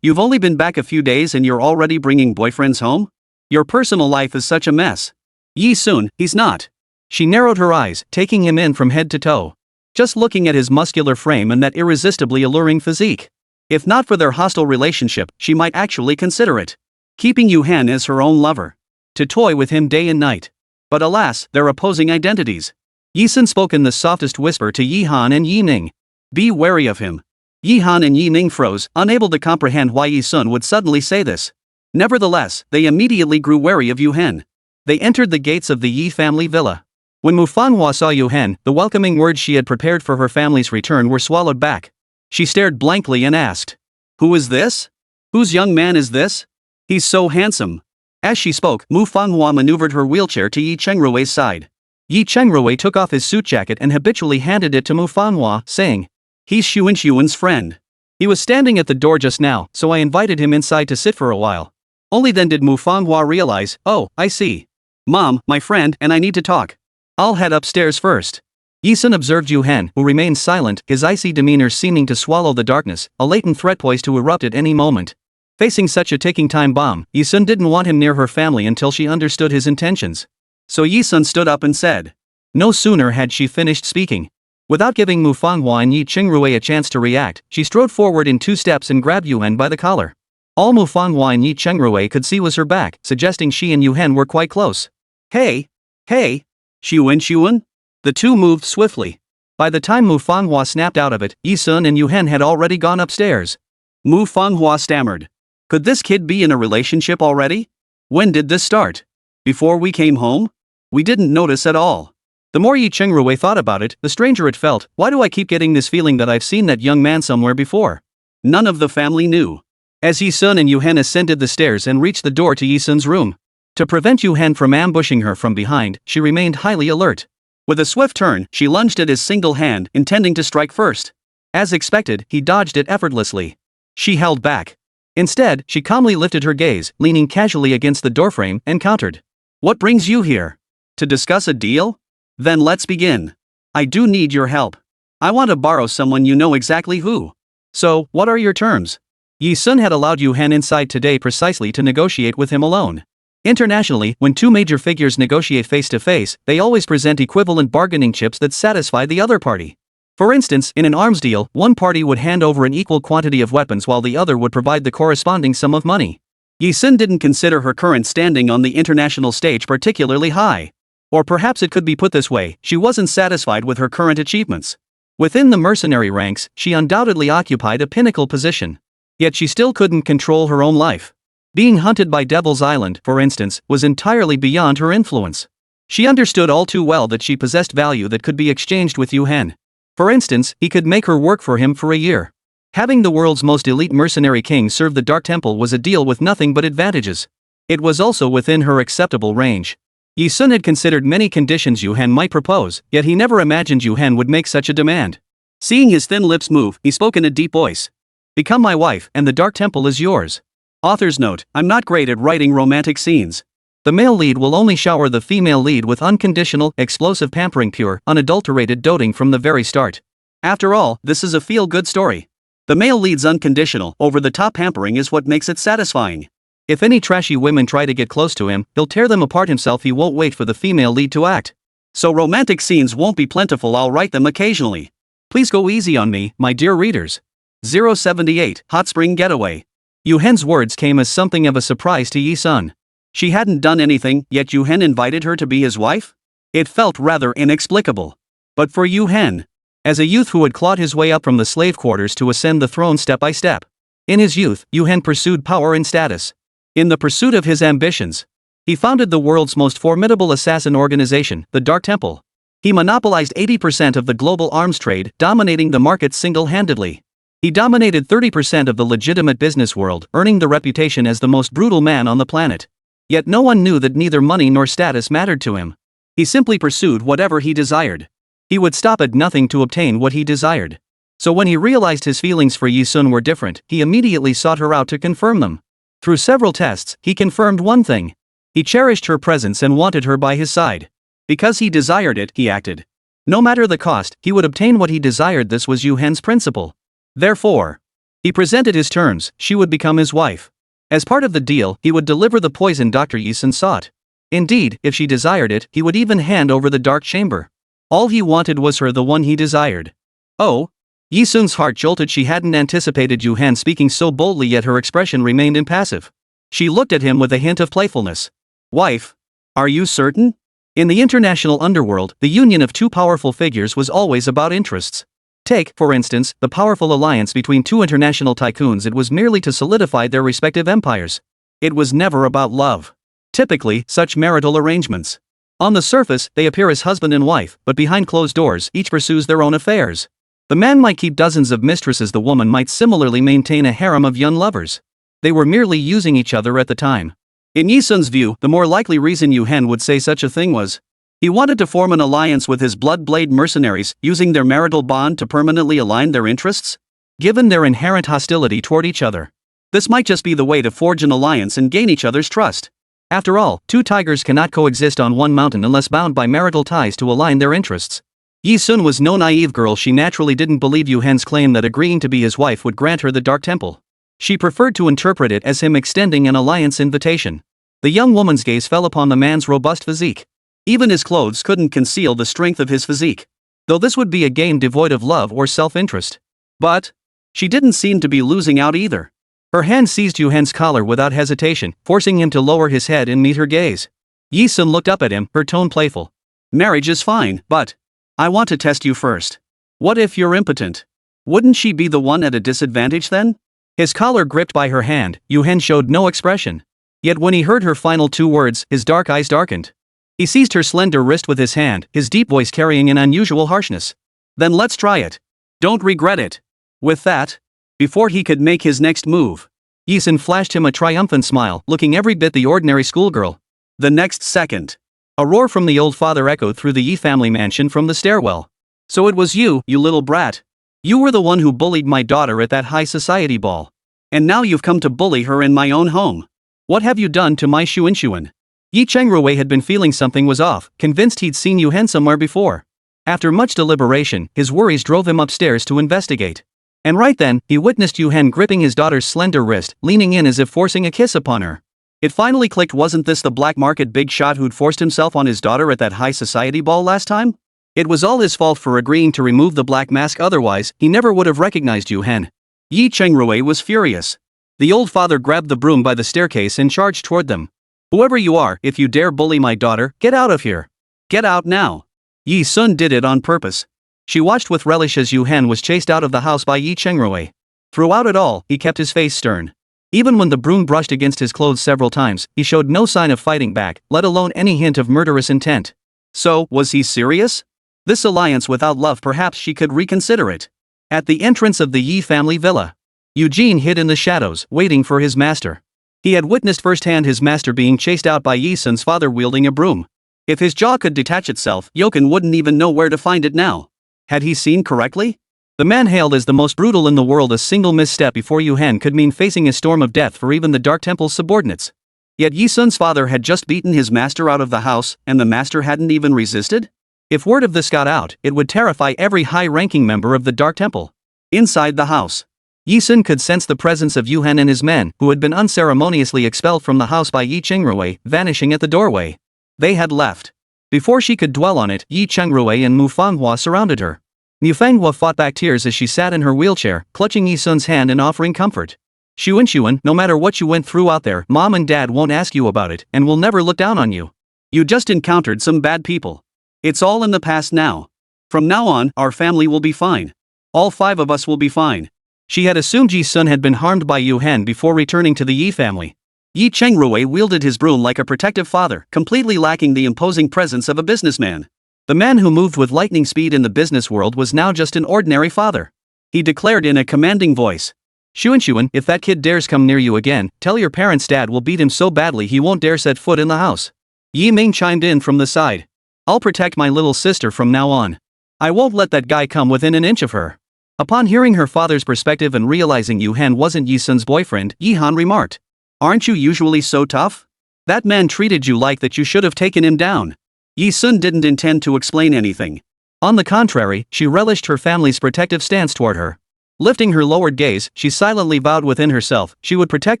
You've only been back a few days and you're already bringing boyfriends home? Your personal life is such a mess. Yi-sun, he's not. She narrowed her eyes, taking him in from head to toe. Just looking at his muscular frame and that irresistibly alluring physique. If not for their hostile relationship, she might actually consider it. Keeping Yu Hen as her own lover. To toy with him day and night. But alas, they're opposing identities. Yi-sun spoke in the softest whisper to Yi Han and Yi Ning. Be wary of him. Yi Han and Yi Ning froze, unable to comprehend why Yi-sun would suddenly say this. Nevertheless, they immediately grew wary of Yu Hen. They entered the gates of the Yi family villa. When Manhwa saw Yu Hen, the welcoming words she had prepared for her family's return were swallowed back. She stared blankly and asked. Who is this? Whose young man is this? He's so handsome. As she spoke, Manhwa maneuvered her wheelchair to Yi Chengrui's side. Yi Chengrui took off his suit jacket and habitually handed it to Manhwa, saying. He's Xunxun's friend. He was standing at the door just now, so I invited him inside to sit for a while. Only then did Manhwa realize, oh, I see. Mom, my friend, and I need to talk. I'll head upstairs first. Yi-sun observed Yu Hen, who remained silent, his icy demeanor seeming to swallow the darkness, a latent threat poised to erupt at any moment. Facing such a ticking time bomb, Yi-sun didn't want him near her family until she understood his intentions. So Yi-sun stood up and said. No sooner had she finished speaking. Without giving Manhwa and Yi Chengrui a chance to react, she strode forward in 2 steps and grabbed Yu Hen by the collar. All Manhwa and Yi Chengrui could see was her back, suggesting she and Yu Hen were quite close. Hey! Hey! Xunxun? The two moved swiftly. By the time Manhwa snapped out of it, Yi-sun and Yu Hen had already gone upstairs. Manhwa stammered. Could this kid be in a relationship already? When did this start? Before we came home? We didn't notice at all. The more Yi Chengrui thought about it, the stranger it felt. Why do I keep getting this feeling that I've seen that young man somewhere before? None of the family knew. As Yi-sun and Yu Hen ascended the stairs and reached the door to Yi-sun's room. To prevent Yu Hen from ambushing her from behind, she remained highly alert. With a swift turn, she lunged at his single hand, intending to strike first. As expected, he dodged it effortlessly. She held back. Instead, she calmly lifted her gaze, leaning casually against the doorframe, and countered. "What brings you here? To discuss a deal? Then let's begin. I do need your help. I want to borrow someone you know exactly who. So, what are your terms?" Yi-sun had allowed Yu Hen inside today precisely to negotiate with him alone. Internationally, when two major figures negotiate face-to-face, they always present equivalent bargaining chips that satisfy the other party. For instance, in an arms deal, one party would hand over an equal quantity of weapons while the other would provide the corresponding sum of money. Yi-sun didn't consider her current standing on the international stage particularly high. Or perhaps it could be put this way, she wasn't satisfied with her current achievements. Within the mercenary ranks, she undoubtedly occupied a pinnacle position. Yet she still couldn't control her own life. Being hunted by Devil's Island, for instance, was entirely beyond her influence. She understood all too well that she possessed value that could be exchanged with Yu Hen. For instance, he could make her work for him for a year. Having the world's most elite mercenary king serve the Dark Temple was a deal with nothing but advantages. It was also within her acceptable range. Yi-sun had considered many conditions Yu Hen might propose, yet he never imagined Yu Hen would make such a demand. Seeing his thin lips move, he spoke in a deep voice. "Become my wife, and the Dark Temple is yours." Author's note: I'm not great at writing romantic scenes. The male lead will only shower the female lead with unconditional, explosive pampering, pure, unadulterated doting from the very start. After all, this is a feel-good story. The male lead's unconditional, over-the-top pampering is what makes it satisfying. If any trashy women try to get close to him, he'll tear them apart himself. He won't wait for the female lead to act. So romantic scenes won't be plentiful. I'll write them occasionally. Please go easy on me, my dear readers. 078, Hot Spring Getaway. Yu Hen's words came as something of a surprise to Yi-sun. She hadn't done anything, yet Yu Hen invited her to be his wife? It felt rather inexplicable. But for Yu Hen, as a youth who had clawed his way up from the slave quarters to ascend the throne step by step. In his youth, Yu Hen pursued power and status. In the pursuit of his ambitions, he founded the world's most formidable assassin organization, the Dark Temple. He monopolized 80% of the global arms trade, dominating the market single-handedly. He dominated 30% of the legitimate business world, earning the reputation as the most brutal man on the planet. Yet no one knew that neither money nor status mattered to him. He simply pursued whatever he desired. He would stop at nothing to obtain what he desired. So when he realized his feelings for Yi-sun were different, he immediately sought her out to confirm them. Through several tests, he confirmed one thing. He cherished her presence and wanted her by his side. Because he desired it, he acted. No matter the cost, he would obtain what he desired. This was Yu Hen's principle. Therefore, he presented his terms: she would become his wife. As part of the deal, he would deliver the poison Dr. Yi-sun sought. Indeed, if she desired it, he would even hand over the dark chamber. All he wanted was her, the one he desired. Oh? Yi-sun's heart jolted. She hadn't anticipated Yu Hen speaking so boldly, yet her expression remained impassive. She looked at him with a hint of playfulness. "Wife? Are you certain?" In the international underworld, the union of two powerful figures was always about interests. Take, for instance, the powerful alliance between two international tycoons. It was merely to solidify their respective empires. It was never about love. Typically, such marital arrangements. On the surface, they appear as husband and wife, but behind closed doors, each pursues their own affairs. The man might keep dozens of mistresses, the woman might similarly maintain a harem of young lovers. They were merely using each other at the time. In Yi-sun's view, the more likely reason Yu Hen would say such a thing was he wanted to form an alliance with his blood-blade mercenaries, using their marital bond to permanently align their interests. Given their inherent hostility toward each other, this might just be the way to forge an alliance and gain each other's trust. After all, two tigers cannot coexist on one mountain unless bound by marital ties to align their interests. Yi-sun was no naive girl. She naturally didn't believe Yu Hen's claim that agreeing to be his wife would grant her the Dark Temple. She preferred to interpret it as him extending an alliance invitation. The young woman's gaze fell upon the man's robust physique. Even his clothes couldn't conceal the strength of his physique. Though this would be a game devoid of love or self-interest. But she didn't seem to be losing out either. Her hand seized Yu Hen's collar without hesitation, forcing him to lower his head and meet her gaze. Yi-sun looked up at him, her tone playful. "Marriage is fine, but I want to test you first. What if you're impotent? Wouldn't she be the one at a disadvantage then?" His collar gripped by her hand, Yu Hen showed no expression. Yet when he heard her final two words, his dark eyes darkened. He seized her slender wrist with his hand, his deep voice carrying an unusual harshness. "Then let's try it. Don't regret it." With that, Before he could make his next move, Yi Sun flashed him a triumphant smile, looking every bit the ordinary schoolgirl. the next second, A roar from the old father echoed through the Yi family mansion from the stairwell. "So it was you, you little brat. You were the one who bullied my daughter at that high society ball. And now you've come to bully her in my own home. What have you done to my Xunxun?" Yi Chengrui had been feeling something was off, convinced he'd seen Yu Hen somewhere before. After much deliberation, his worries drove him upstairs to investigate. And right then, he witnessed Yu Hen gripping his daughter's slender wrist, leaning in as if forcing a kiss upon her. It finally clicked, wasn't this the black market big shot who'd forced himself on his daughter at that high society ball last time? It was all his fault for agreeing to remove the black mask, otherwise, he never would have recognized Yu Hen. Yi Chengrui was furious. The old father grabbed the broom by the staircase and charged toward them. "Whoever you are, if you dare bully my daughter, get out of here. Get out now." Yi Sun did it on purpose. She watched with relish as Yu Hen was chased out of the house by Yi Chengrui. Throughout it all, he kept his face stern. Even when the broom brushed against his clothes several times, he showed no sign of fighting back, let alone any hint of murderous intent. So, was he serious? This alliance without love, perhaps she could reconsider it. At the entrance of the Yi family villa, Eugene hid in the shadows, waiting for his master. He had witnessed firsthand his master being chased out by Yi Sun's father wielding a broom. If his jaw could detach itself, Yoken wouldn't even know where to find it now. Had he seen correctly? The man hailed as the most brutal in the world. A single misstep before Yu Hen could mean facing a storm of death for even the Dark Temple's subordinates. Yet Yi Sun's father had just beaten his master out of the house, and the master hadn't even resisted? If word of this got out, it would terrify every high-ranking member of the Dark Temple. Inside the house, Yi Sun could sense the presence of Yu Hen and his men, who had been unceremoniously expelled from the house by Yi Chengrui, vanishing at the doorway. They had left. Before she could dwell on it, Yi Chengrui and Manhwa surrounded her. Manhwa fought back tears as she sat in her wheelchair, clutching Yi Sun's hand and offering comfort. "Xunxun, no matter what you went through out there, mom and dad won't ask you about it, and will never look down on you. You just encountered some bad people. It's all in the past now. From now on, our family will be fine. All 5 of us will be fine." She had assumed Yi Sun had been harmed by Yu Hen before returning to the Yi family. Yi Chengrui wielded his broom like a protective father, completely lacking the imposing presence of a businessman. The man who moved with lightning speed in the business world was now just an ordinary father. He declared in a commanding voice, "Xunxun, if that kid dares come near you again, tell your parents dad will beat him so badly he won't dare set foot in the house." Yi Ming chimed in from the side. "I'll protect my little sister from now on. I won't let that guy come within an inch of her." Upon hearing her father's perspective and realizing Yu Hen wasn't Yi Sun's boyfriend, Yi Han remarked, "Aren't you usually so tough? That man treated you like that, you should have taken him down." Yi Sun didn't intend to explain anything. On the contrary, she relished her family's protective stance toward her. Lifting her lowered gaze, she silently vowed within herself she would protect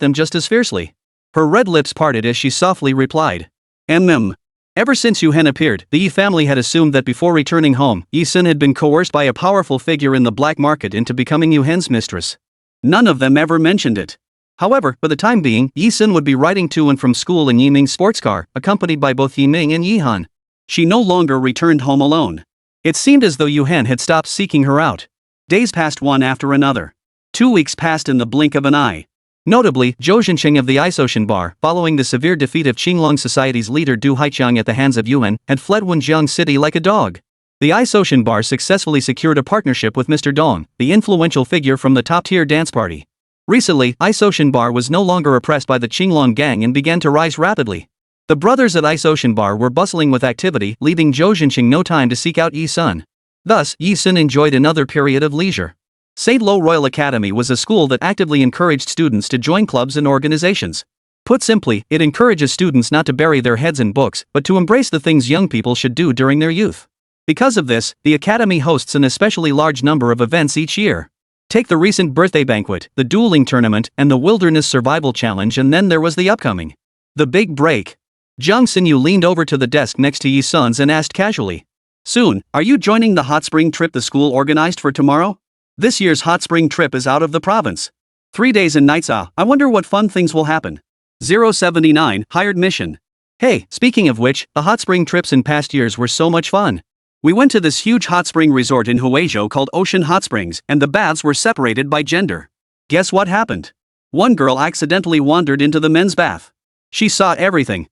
them just as fiercely. Her red lips parted as she softly replied, Ever since Yu Hen appeared, the Yi family had assumed that before returning home, Yi Sun had been coerced by a powerful figure in the black market into becoming Yu Hen's mistress. None of them ever mentioned it. However, for the time being, Yi Sun would be riding to and from school in Yi Ming's sports car, accompanied by both Yi Ming and Yi Han. She no longer returned home alone. It seemed as though Yu Hen had stopped seeking her out. Days passed one after another. 2 weeks passed in the blink of an eye. Notably, Zhou Xinqing of the Ice Ocean Bar, following the severe defeat of Qinglong Society's leader Du Haiqiang at the hands of Yuan, had fled Wenjiang City like a dog. The Ice Ocean Bar successfully secured a partnership with Mr. Dong, the influential figure from the top-tier dance party. Recently, Ice Ocean Bar was no longer oppressed by the Qinglong gang and began to rise rapidly. The brothers at Ice Ocean Bar were bustling with activity, leaving Zhou Xinqing no time to seek out Yi Sun. Thus, Yi Sun enjoyed another period of leisure. St. Lo Royal Academy was a school that actively encouraged students to join clubs and organizations. Put simply, it encourages students not to bury their heads in books, but to embrace the things young people should do during their youth. Because of this, the academy hosts an especially large number of events each year. Take the recent birthday banquet, the dueling tournament, and the wilderness survival challenge, and then there was the upcoming The Big Break. Jiang Xinyu leaned over to the desk next to Yi Sun's and asked casually, "Soon, are you joining the hot spring trip the school organized for tomorrow? This year's hot spring trip is out of the province. 3 days and nights. I wonder what fun things will happen." 079, hired mission. Hey, speaking of which, the hot spring trips in past years were so much fun. We went to this huge hot spring resort in Huizhou called Ocean Hot Springs, and the baths were separated by gender. Guess what happened? One girl accidentally wandered into the men's bath. She saw everything.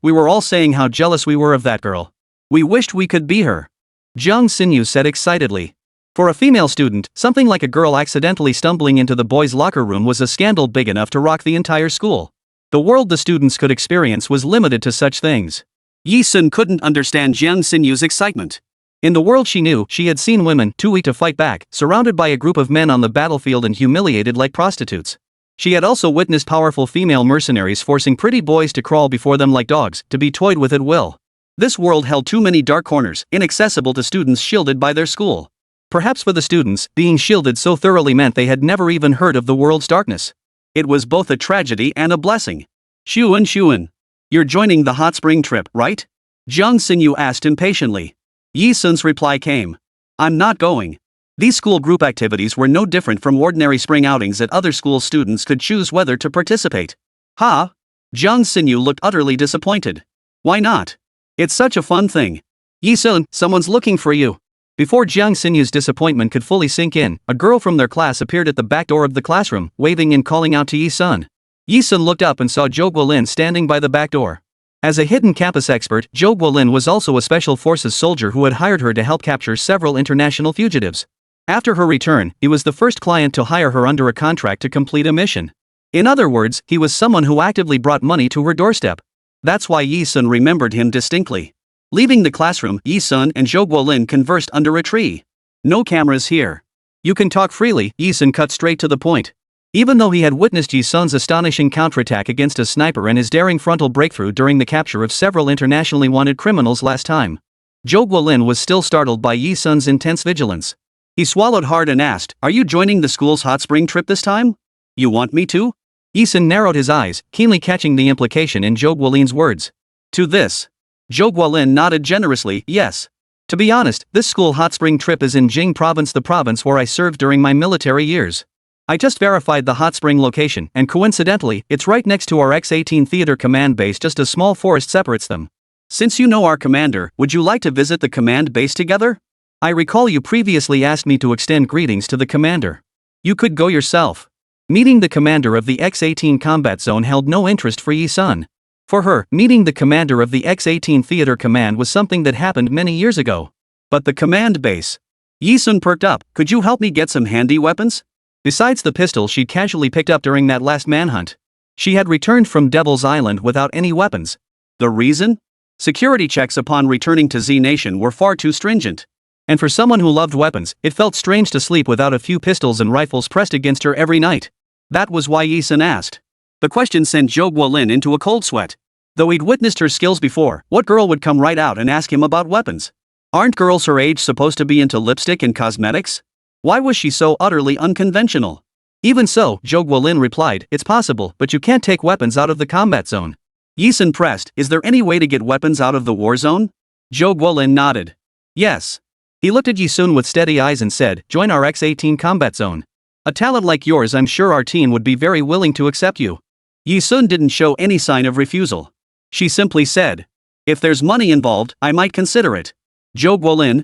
We were all saying how jealous we were of that girl. We wished we could be her. Jiang Xinyu said excitedly. For a female student, something like a girl accidentally stumbling into the boys' locker room was a scandal big enough to rock the entire school. The world the students could experience was limited to such things. Yi Sun couldn't understand Jiang Xinyu's excitement. In the world she knew, she had seen women too weak to fight back, surrounded by a group of men on the battlefield and humiliated like prostitutes. She had also witnessed powerful female mercenaries forcing pretty boys to crawl before them like dogs, to be toyed with at will. This world held too many dark corners, inaccessible to students shielded by their school. Perhaps for the students, being shielded so thoroughly meant they had never even heard of the world's darkness. It was both a tragedy and a blessing. Xuan, you're joining the hot spring trip, right? Jiang Xinyu asked impatiently. Yi Sun's reply came. I'm not going. These school group activities were no different from ordinary spring outings at other school. Students could choose whether to participate. Ha! Jiang Xinyu looked utterly disappointed. Why not? It's such a fun thing. Yi Sun, someone's looking for you. Before Jiang Xinyu's disappointment could fully sink in, a girl from their class appeared at the back door of the classroom, waving and calling out to Yi Sun. Yi Sun looked up and saw Zhou Guolin standing by the back door. As a hidden campus expert, Zhou Guolin was also a special forces soldier who had hired her to help capture several international fugitives. After her return, he was the first client to hire her under a contract to complete a mission. In other words, he was someone who actively brought money to her doorstep. That's why Yi Sun remembered him distinctly. Leaving the classroom, Yi Sun and Zhou Guolin conversed under a tree. No cameras here. You can talk freely, Yi Sun cut straight to the point. Even though he had witnessed Yi Sun's astonishing counterattack against a sniper and his daring frontal breakthrough during the capture of several internationally wanted criminals last time, Zhou Guolin was still startled by Yi Sun's intense vigilance. He swallowed hard and asked, "Are you joining the school's hot spring trip this time? You want me to?" Yi Sun narrowed his eyes, keenly catching the implication in Zhou Guolin's words. To this, Zhou Guolin nodded generously, yes. To be honest, this school hot spring trip is in Jing province, the province where I served during my military years. I just verified the hot spring location, and coincidentally, it's right next to our X-18 theater command base. Just a small forest separates them. Since you know our commander, would you like to visit the command base together? I recall you previously asked me to extend greetings to the commander. You could go yourself. Meeting the commander of the X-18 combat zone held no interest for Yi Sun. For her, meeting the commander of the X-18 theater command was something that happened many years ago. But the command base. Yi Sun perked up. Could you help me get some handy weapons? Besides the pistol she'd casually picked up during that last manhunt, she had returned from Devil's Island without any weapons. The reason? Security checks upon returning to Z Nation were far too stringent. And for someone who loved weapons, it felt strange to sleep without a few pistols and rifles pressed against her every night. That was why Yi Sun asked. The question sent Zhou Guolin into a cold sweat. Though he'd witnessed her skills before, what girl would come right out and ask him about weapons? Aren't girls her age supposed to be into lipstick and cosmetics? Why was she so utterly unconventional? Even so, Zhou Guolin replied, it's possible, but you can't take weapons out of the combat zone. Yi Sun pressed, is there any way to get weapons out of the war zone? Zhou Guolin nodded. Yes. He looked at Yi Sun with steady eyes and said, join our X-18 combat zone. A talent like yours, I'm sure our team would be very willing to accept you. Yi Sun didn't show any sign of refusal. She simply said, if there's money involved, I might consider it. Zhou Guolin, ?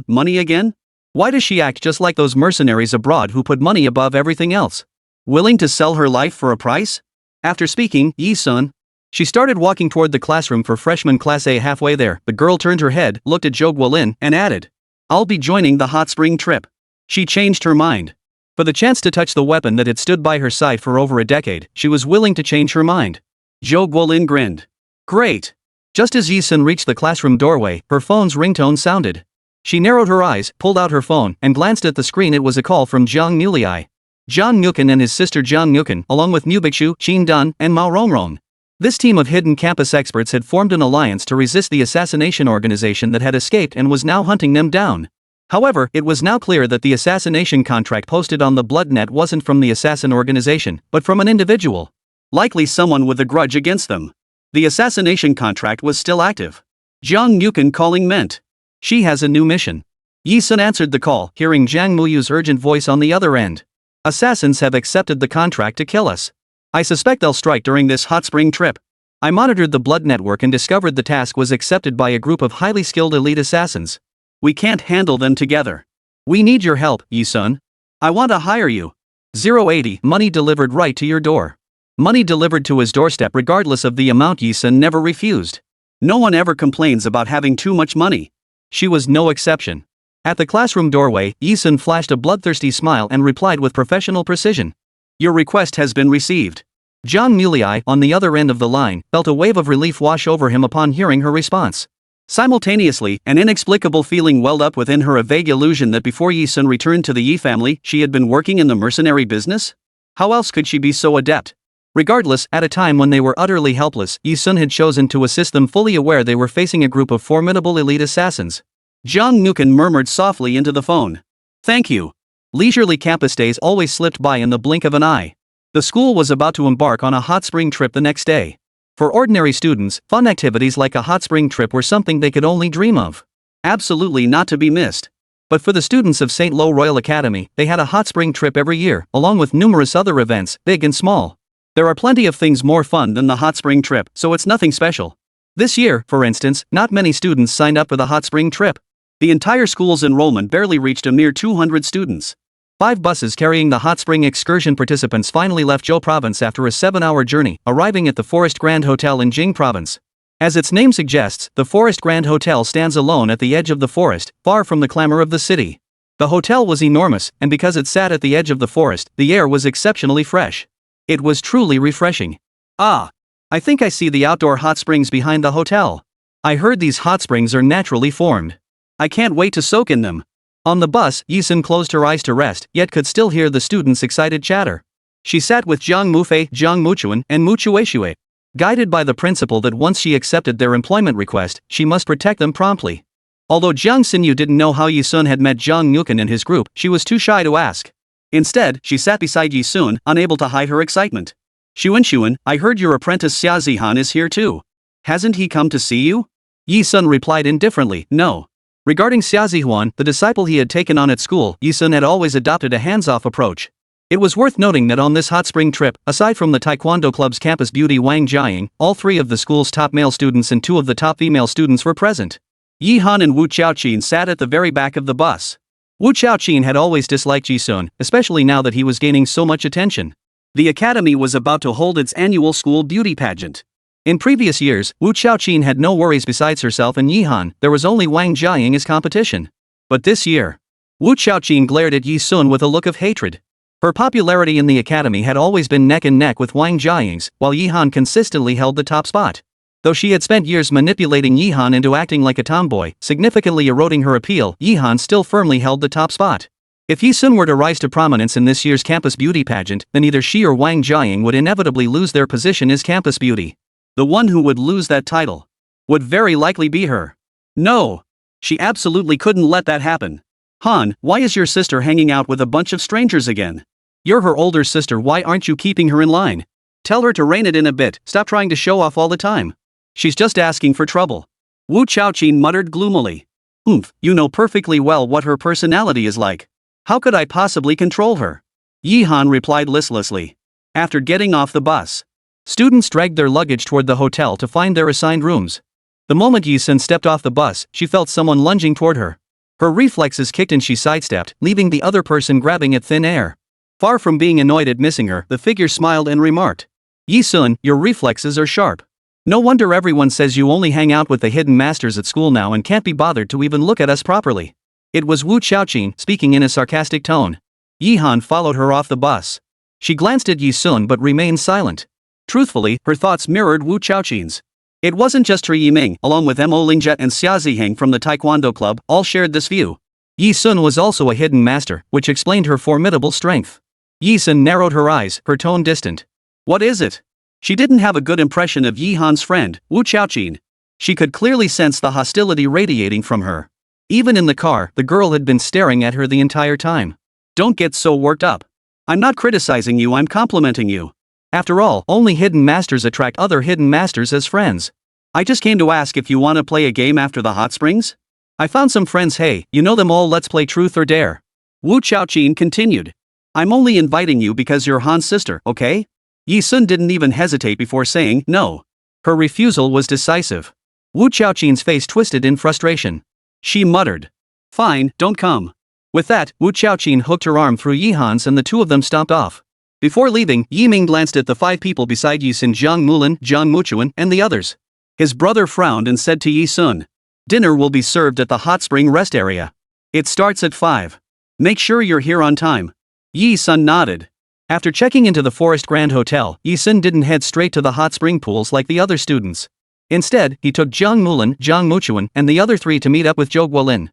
Money again? Why does she act just like those mercenaries abroad who put money above everything else? Willing to sell her life for a price? After speaking, Yi Sun. She started walking toward the classroom for freshman class A. Halfway there, the girl turned her head, looked at Zhou Guolin, and added, I'll be joining the hot spring trip. She changed her mind. For the chance to touch the weapon that had stood by her side for over a decade, she was willing to change her mind. Zhou Guolin grinned. Great. Just as Yi Sun reached the classroom doorway, her phone's ringtone sounded. She narrowed her eyes, pulled out her phone, and glanced at the screen. It was a call from Jiang Nulai. Jiang Nuken and his sister Jiang Nuken, along with Mubikshu, Qin Dun, and Mao Rongrong. This team of hidden campus experts had formed an alliance to resist the assassination organization that had escaped and was now hunting them down. However, it was now clear that the assassination contract posted on the Bloodnet wasn't from the assassin organization, but from an individual. Likely someone with a grudge against them. The assassination contract was still active. Jiang Nuken calling meant, she has a new mission. Yi Sun answered the call, hearing Zhang Muyu's urgent voice on the other end. Assassins have accepted the contract to kill us. I suspect they'll strike during this hot spring trip. I monitored the blood network and discovered the task was accepted by a group of highly skilled elite assassins. We can't handle them together. We need your help, Yi Sun. I want to hire you. 080, money delivered right to your door. Money delivered to his doorstep regardless of the amount. Yi Sun never refused. No one ever complains about having too much money. She was no exception. At the classroom doorway, Yi Sun flashed a bloodthirsty smile and replied with professional precision. Your request has been received. Zhang Mulei, on the other end of the line, felt a wave of relief wash over him upon hearing her response. Simultaneously, an inexplicable feeling welled up within her, a vague illusion that before Yi Sun returned to the Yi family, she had been working in the mercenary business? How else could she be so adept? Regardless, at a time when they were utterly helpless, Yi Sun had chosen to assist them, fully aware they were facing a group of formidable elite assassins. Zhang Nukan murmured softly into the phone. Thank you. Leisurely campus days always slipped by in the blink of an eye. The school was about to embark on a hot spring trip the next day. For ordinary students, fun activities like a hot spring trip were something they could only dream of. Absolutely not to be missed. But for the students of St. Lo Royal Academy, they had a hot spring trip every year, along with numerous other events, big and small. There are plenty of things more fun than the hot spring trip, so it's nothing special. This year, for instance, not many students signed up for the hot spring trip. The entire school's enrollment barely reached a mere 200 students. 5 buses carrying the hot spring excursion participants finally left Zhou Province after a 7-hour journey, arriving at the Forest Grand Hotel in Jing Province. As its name suggests, the Forest Grand Hotel stands alone at the edge of the forest, far from the clamor of the city. The hotel was enormous, and because it sat at the edge of the forest, the air was exceptionally fresh. It was truly refreshing. Ah! I think I see the outdoor hot springs behind the hotel. I heard these hot springs are naturally formed. I can't wait to soak in them. On the bus, Yi Sun closed her eyes to rest, yet could still hear the students' excited chatter. She sat with Jiang Mufei, Jiang Muchuan, and Mu Chuexue. Guided by the principle that once she accepted their employment request, she must protect them promptly. Although Jiang Xinyu didn't know how Yi Sun had met Zhang Nukan and his group, she was too shy to ask. Instead, she sat beside Yi Sun, unable to hide her excitement. Xunxun, I heard your apprentice Xia Zihan is here too. Hasn't he come to see you? Yi Sun replied indifferently, no. Regarding Xia Zihuan, the disciple he had taken on at school, Yi Sun had always adopted a hands-off approach. It was worth noting that on this hot spring trip, aside from the Taekwondo Club's campus beauty Wang Jiaying, all 3 of the school's top male students and 2 of the top female students were present. Yi Han and Wu Qiaoqin sat at the very back of the bus. Wu Qiaoqin had always disliked Yi Sun, especially now that he was gaining so much attention. The academy was about to hold its annual school beauty pageant. In previous years, Wu Qiaoqin had no worries besides herself and Yi Han, there was only Wang Jiaying as competition. But this year, Wu Qiaoqin glared at Yi Sun with a look of hatred. Her popularity in the academy had always been neck and neck with Wang Jiaying's, while Yi Han consistently held the top spot. Though she had spent years manipulating Yi Han into acting like a tomboy, significantly eroding her appeal, Yi Han still firmly held the top spot. If Yi Sun were to rise to prominence in this year's campus beauty pageant, then either she or Wang Jiaying would inevitably lose their position as campus beauty. The one who would lose that title would very likely be her. No! She absolutely couldn't let that happen. Han, why is your sister hanging out with a bunch of strangers again? You're her older sister, why aren't you keeping her in line? Tell her to rein it in a bit, stop trying to show off all the time. She's just asking for trouble. Wu Qiaoqin muttered gloomily. You know perfectly well what her personality is like. How could I possibly control her? Yi Han replied listlessly. After getting off the bus, students dragged their luggage toward the hotel to find their assigned rooms. The moment Yi Sun stepped off the bus, she felt someone lunging toward her. Her reflexes kicked and she sidestepped, leaving the other person grabbing at thin air. Far from being annoyed at missing her, the figure smiled and remarked. Yi Sun, your reflexes are sharp. No wonder everyone says you only hang out with the hidden masters at school now and can't be bothered to even look at us properly. It was Wu Qiaoqin, speaking in a sarcastic tone. Yi Han followed her off the bus. She glanced at Yi Sun but remained silent. Truthfully, her thoughts mirrored Wu Qiaoqin's. It wasn't just her. Yiming, along with Mo Lingjet and Xia Ziheng from the Taekwondo Club, all shared this view. Yi Sun was also a hidden master, which explained her formidable strength. Yi Sun narrowed her eyes, her tone distant. What is it? She didn't have a good impression of Yi Han's friend, Wu Qiaoqin. She could clearly sense the hostility radiating from her. Even in the car, the girl had been staring at her the entire time. Don't get so worked up. I'm not criticizing you, I'm complimenting you. After all, only hidden masters attract other hidden masters as friends. I just came to ask if you want to play a game after the hot springs? I found some friends, hey, you know them all, let's play truth or dare. Wu Qiaoqin continued. I'm only inviting you because you're Han's sister, okay? Yi Sun didn't even hesitate before saying no. Her refusal was decisive. Wu Qiaoqin's face twisted in frustration. She muttered. Fine, don't come. With that, Wu Qiaoqin hooked her arm through Yi Han's and the 2 of them stomped off. Before leaving, Yi Ming glanced at the 5 people beside Yi Sun, Jiang Mulan, Jiang Muchuan, and the others. His brother frowned and said to Yi Sun. Dinner will be served at the hot spring rest area. It starts at 5. Make sure you're here on time. Yi Sun nodded. After checking into the Forest Grand Hotel, Yi Sun didn't head straight to the hot spring pools like the other students. Instead, he took Jiang Mulin, Jiang Muchuan, and the other 3 to meet up with Zhou Guolin.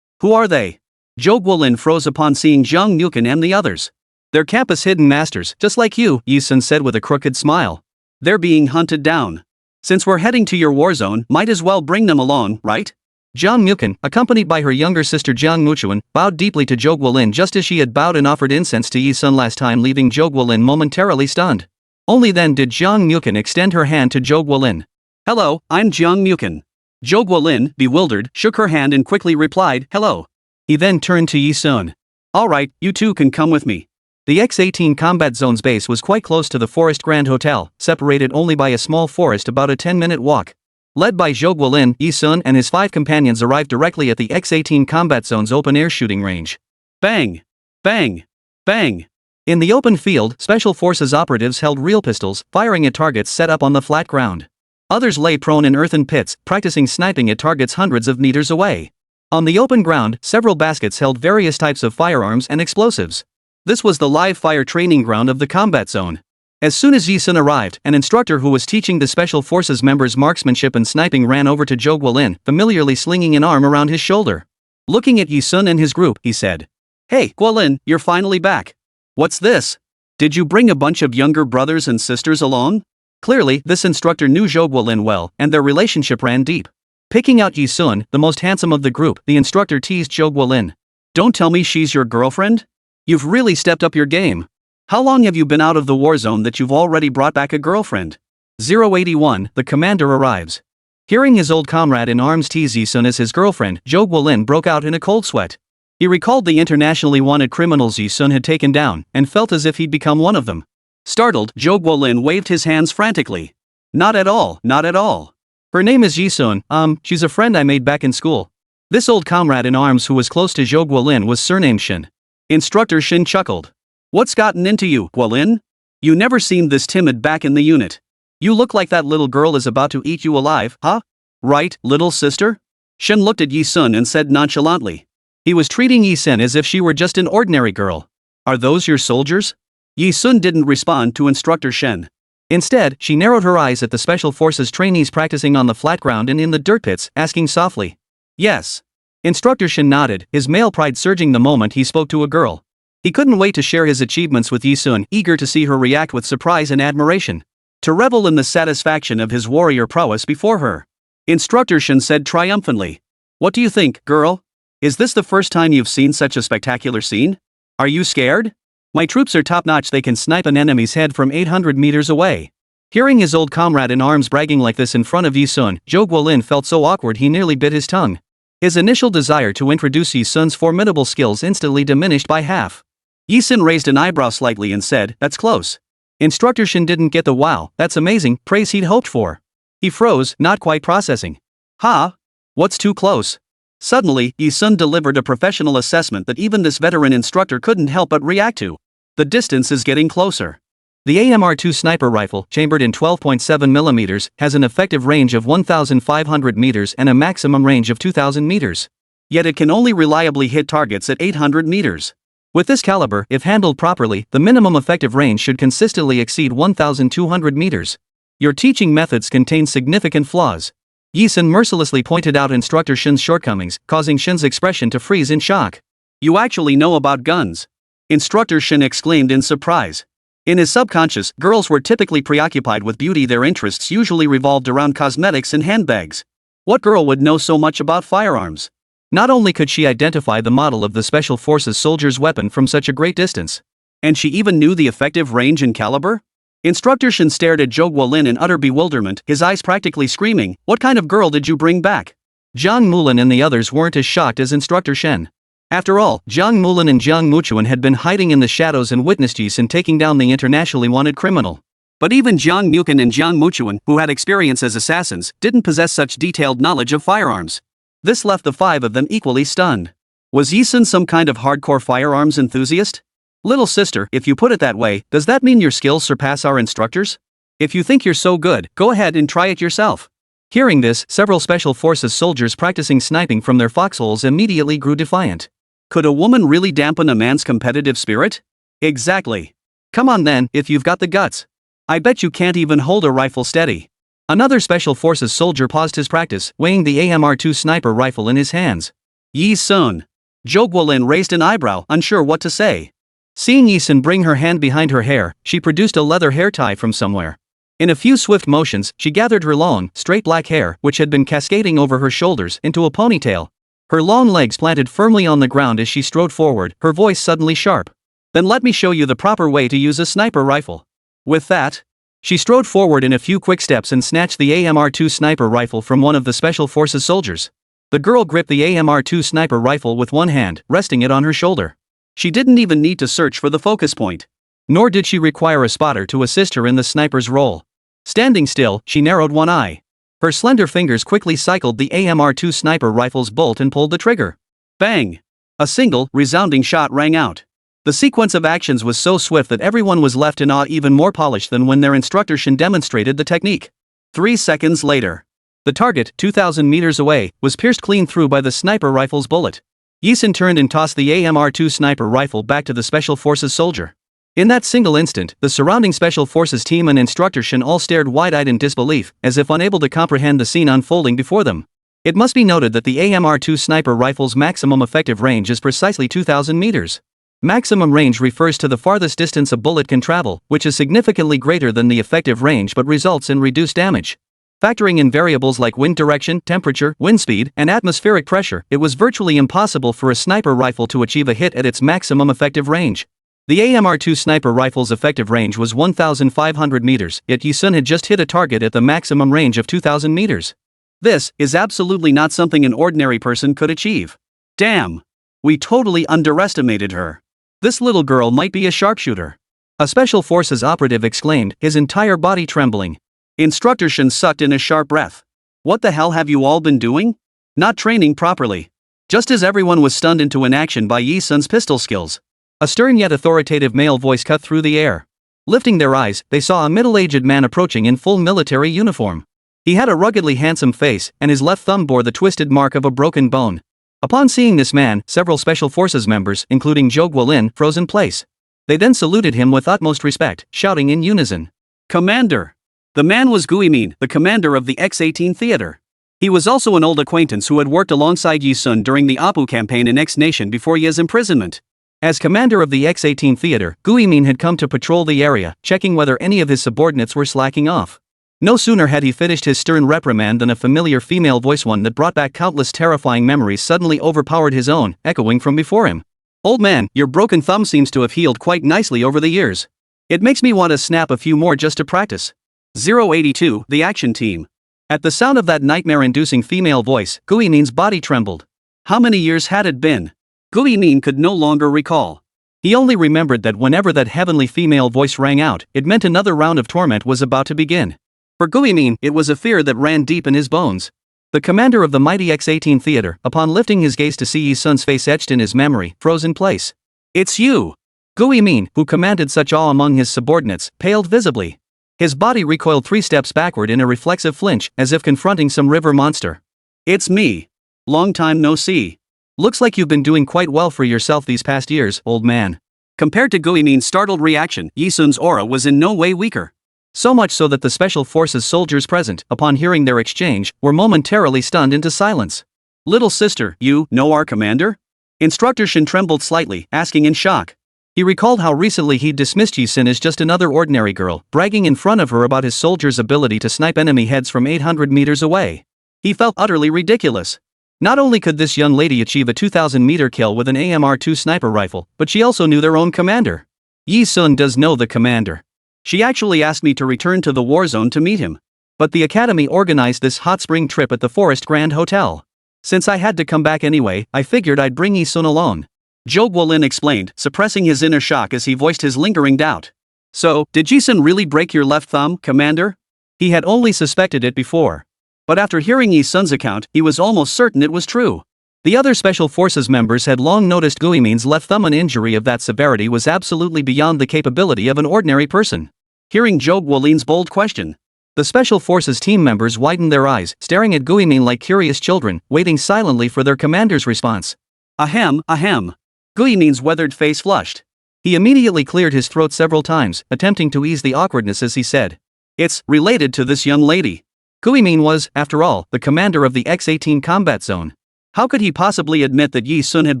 Who are they? Zhou Guolin froze upon seeing Jiang Mukan and the others. They're campus hidden masters, just like you, Yi Sun said with a crooked smile. They're being hunted down. Since we're heading to your war zone, might as well bring them along, right? Jiang Mukan, accompanied by her younger sister Jiang Muchuan, bowed deeply to Zhou Guolin just as she had bowed and offered incense to Yi Sun last time, leaving Zhou Guolin momentarily stunned. Only then did Jiang Mukan extend her hand to Zhou Guolin. Hello, I'm Jiang Mukan. Zhou Guolin, bewildered, shook her hand and quickly replied, hello. He then turned to Yi Sun. Alright, you two can come with me. The X-18 Combat Zone's base was quite close to the Forest Grand Hotel, separated only by a small forest about a 10-minute walk. Led by Zhou Guolin, Yi Sun and his 5 companions arrived directly at the X-18 Combat Zone's open-air shooting range. Bang! Bang! Bang! In the open field, Special Forces operatives held real pistols, firing at targets set up on the flat ground. Others lay prone in earthen pits, practicing sniping at targets hundreds of meters away. On the open ground, several baskets held various types of firearms and explosives. This was the live fire training ground of the combat zone. As soon as Yi Sun arrived, an instructor who was teaching the Special Forces members marksmanship and sniping ran over to Zhou Guolin, familiarly slinging an arm around his shoulder. Looking at Yi Sun and his group, he said, Hey, Guolin, you're finally back. What's this? Did you bring a bunch of younger brothers and sisters along? Clearly, this instructor knew Zhou Guolin well, and their relationship ran deep. Picking out Yi Sun, the most handsome of the group, the instructor teased Zhou Guolin. Don't tell me she's your girlfriend? You've really stepped up your game. How long have you been out of the war zone that you've already brought back a girlfriend? 081, the commander arrives. Hearing his old comrade in arms tease Yi Sun as his girlfriend, Zhou Guolin broke out in a cold sweat. He recalled the internationally wanted criminals Yi Sun had taken down, and felt as if he'd become one of them. Startled, Zhou Guolin waved his hands frantically. Not at all, not at all. Her name is Yi Sun, she's a friend I made back in school. This old comrade in arms who was close to Zhou Guolin was surnamed Shin. Instructor Shin chuckled. What's gotten into you, Guolin? You never seemed this timid back in the unit. You look like that little girl is about to eat you alive, huh? Right, little sister? Shin looked at Yi Sun and said nonchalantly. He was treating Yi Sun as if she were just an ordinary girl. Are those your soldiers? Yi Sun didn't respond to Instructor Shen. Instead, she narrowed her eyes at the Special Forces trainees practicing on the flat ground and in the dirt pits, asking softly. Yes. Instructor Shen nodded, his male pride surging the moment he spoke to a girl. He couldn't wait to share his achievements with Yi Sun, eager to see her react with surprise and admiration. To revel in the satisfaction of his warrior prowess before her. Instructor Shen said triumphantly. What do you think, girl? Is this the first time you've seen such a spectacular scene? Are you scared? My troops are top-notch, they can snipe an enemy's head from 800 meters away. Hearing his old comrade in arms bragging like this in front of Yi Sun, Zhou Guolin felt so awkward he nearly bit his tongue. His initial desire to introduce Yi Sun's formidable skills instantly diminished by half. Yi Sun raised an eyebrow slightly and said, that's close. Instructor Shin didn't get the wow, that's amazing, praise he'd hoped for. He froze, not quite processing. Ha? What's too close? Suddenly, Yi Sun delivered a professional assessment that even this veteran instructor couldn't help but react to. The distance is getting closer. The AMR-2 sniper rifle, chambered in 12.7mm, has an effective range of 1,500 meters and a maximum range of 2,000 meters. Yet it can only reliably hit targets at 800 meters. With this caliber, if handled properly, the minimum effective range should consistently exceed 1,200 meters. Your teaching methods contain significant flaws. Yi Sun mercilessly pointed out Instructor Shin's shortcomings, causing Shin's expression to freeze in shock. You actually know about guns? Instructor Shin exclaimed in surprise. In his subconscious, girls were typically preoccupied with beauty. Their interests usually revolved around cosmetics and handbags. What girl would know so much about firearms? Not only could she identify the model of the Special Forces soldier's weapon from such a great distance, and she even knew the effective range and caliber? Instructor Shin stared at Zhou Guolin in utter bewilderment, his eyes practically screaming, what kind of girl did you bring back? Jiang Mulin and the others weren't as shocked as Instructor Shen. After all, Jiang Mulin and Jiang Muchuan had been hiding in the shadows and witnessed Yi Sun taking down the internationally wanted criminal. But even Jiang Mukan and Jiang Muchuan, who had experience as assassins, didn't possess such detailed knowledge of firearms. This left the 5 of them equally stunned. Was Yi Sun some kind of hardcore firearms enthusiast? Little sister, if you put it that way, does that mean your skills surpass our instructors? If you think you're so good, go ahead and try it yourself. Hearing this, several Special Forces soldiers practicing sniping from their foxholes immediately grew defiant. Could a woman really dampen a man's competitive spirit? Exactly. Come on then, if you've got the guts. I bet you can't even hold a rifle steady. Another Special Forces soldier paused his practice, weighing the AMR-2 sniper rifle in his hands. Yi Sun. Zhou Guolin raised an eyebrow, unsure what to say. Seeing Yi Sun bring her hand behind her hair, she produced a leather hair tie from somewhere. In a few swift motions, she gathered her long, straight black hair, which had been cascading over her shoulders, into a ponytail. Her long legs planted firmly on the ground as she strode forward, her voice suddenly sharp. Then let me show you the proper way to use a sniper rifle. With that, she strode forward in a few quick steps and snatched the AMR-2 sniper rifle from one of the Special Forces soldiers. The girl gripped the AMR-2 sniper rifle with one hand, resting it on her shoulder. She didn't even need to search for the focus point. Nor did she require a spotter to assist her in the sniper's role. Standing still, she narrowed one eye. Her slender fingers quickly cycled the AMR-2 sniper rifle's bolt and pulled the trigger. Bang! A single, resounding shot rang out. The sequence of actions was so swift that everyone was left in awe, even more polished than when their instructor Shin demonstrated the technique. 3 seconds later, the target, 2,000 meters away, was pierced clean through by the sniper rifle's bullet. Yi Sun turned and tossed the AMR-2 sniper rifle back to the Special Forces soldier. In that single instant, the surrounding Special Forces team and instructor Shin all stared wide-eyed in disbelief, as if unable to comprehend the scene unfolding before them. It must be noted that the AMR-2 sniper rifle's maximum effective range is precisely 2,000 meters. Maximum range refers to the farthest distance a bullet can travel, which is significantly greater than the effective range but results in reduced damage. Factoring in variables like wind direction, temperature, wind speed, and atmospheric pressure, it was virtually impossible for a sniper rifle to achieve a hit at its maximum effective range. The AMR-2 sniper rifle's effective range was 1,500 meters, yet Yi Sun had just hit a target at the maximum range of 2,000 meters. This is absolutely not something an ordinary person could achieve. Damn! We totally underestimated her. This little girl might be a sharpshooter. A Special Forces operative exclaimed, his entire body trembling. Instructor Shin sucked in a sharp breath. What the hell have you all been doing? Not training properly. Just as everyone was stunned into inaction by Yi Sun's pistol skills, a stern yet authoritative male voice cut through the air. Lifting their eyes, they saw a middle-aged man approaching in full military uniform. He had a ruggedly handsome face, and his left thumb bore the twisted mark of a broken bone. Upon seeing this man, several Special Forces members, including Zhou Guolin, froze in place. They then saluted him with utmost respect, shouting in unison, "Commander!" The man was Guimin, the commander of the X-18 theater. He was also an old acquaintance who had worked alongside Yi Sun during the Apu campaign in X Nation before Ye's imprisonment. As commander of the X-18 theater, Guimin had come to patrol the area, checking whether any of his subordinates were slacking off. No sooner had he finished his stern reprimand than a familiar female voice, one that brought back countless terrifying memories, suddenly overpowered his own, echoing from before him. "Old man, your broken thumb seems to have healed quite nicely over the years. It makes me want to snap a few more just to practice." 082, the action team. At the sound of that nightmare-inducing female voice, Guimin's body trembled. How many years had it been? Guimin could no longer recall. He only remembered that whenever that heavenly female voice rang out, it meant another round of torment was about to begin. For Guimin, it was a fear that ran deep in his bones. The commander of the mighty X-18 theater, upon lifting his gaze to see Yi Sun's face etched in his memory, froze in place. "It's you!" Guimin, who commanded such awe among his subordinates, paled visibly. His body recoiled 3 steps backward in a reflexive flinch, as if confronting some river monster. "It's me. Long time no see. Looks like you've been doing quite well for yourself these past years, old man." Compared to Guimin's startled reaction, Yi Sun's aura was in no way weaker. So much so that the Special Forces soldiers present, upon hearing their exchange, were momentarily stunned into silence. "Little sister, you know our commander?" Instructor Shin trembled slightly, asking in shock. He recalled how recently he'd dismissed Yi Sun as just another ordinary girl, bragging in front of her about his soldiers' ability to snipe enemy heads from 800 meters away. He felt utterly ridiculous. Not only could this young lady achieve a 2,000-meter kill with an AMR-2 sniper rifle, but she also knew their own commander. Yi Sun does know the commander. She actually asked me to return to the war zone to meet him. But the academy organized this hot spring trip at the Forest Grand Hotel. Since I had to come back anyway, I figured I'd bring Yi Sun along. Zhou Guolin explained, suppressing his inner shock as he voiced his lingering doubt. "So, did Yi Sun really break your left thumb, Commander?" He had only suspected it before. But after hearing Yi Sun's account, he was almost certain it was true. The other Special Forces members had long noticed Guimin's left thumb. An injury of that severity was absolutely beyond the capability of an ordinary person. Hearing Zhou Guolin's bold question, the Special Forces team members widened their eyes, staring at Guimin like curious children, waiting silently for their commander's response. Ahem, ahem. Guimin's weathered face flushed. He immediately cleared his throat several times, attempting to ease the awkwardness as he said. It's related to this young lady. Guimin was, after all, the commander of the X-18 combat zone. How could he possibly admit that Yi Sun had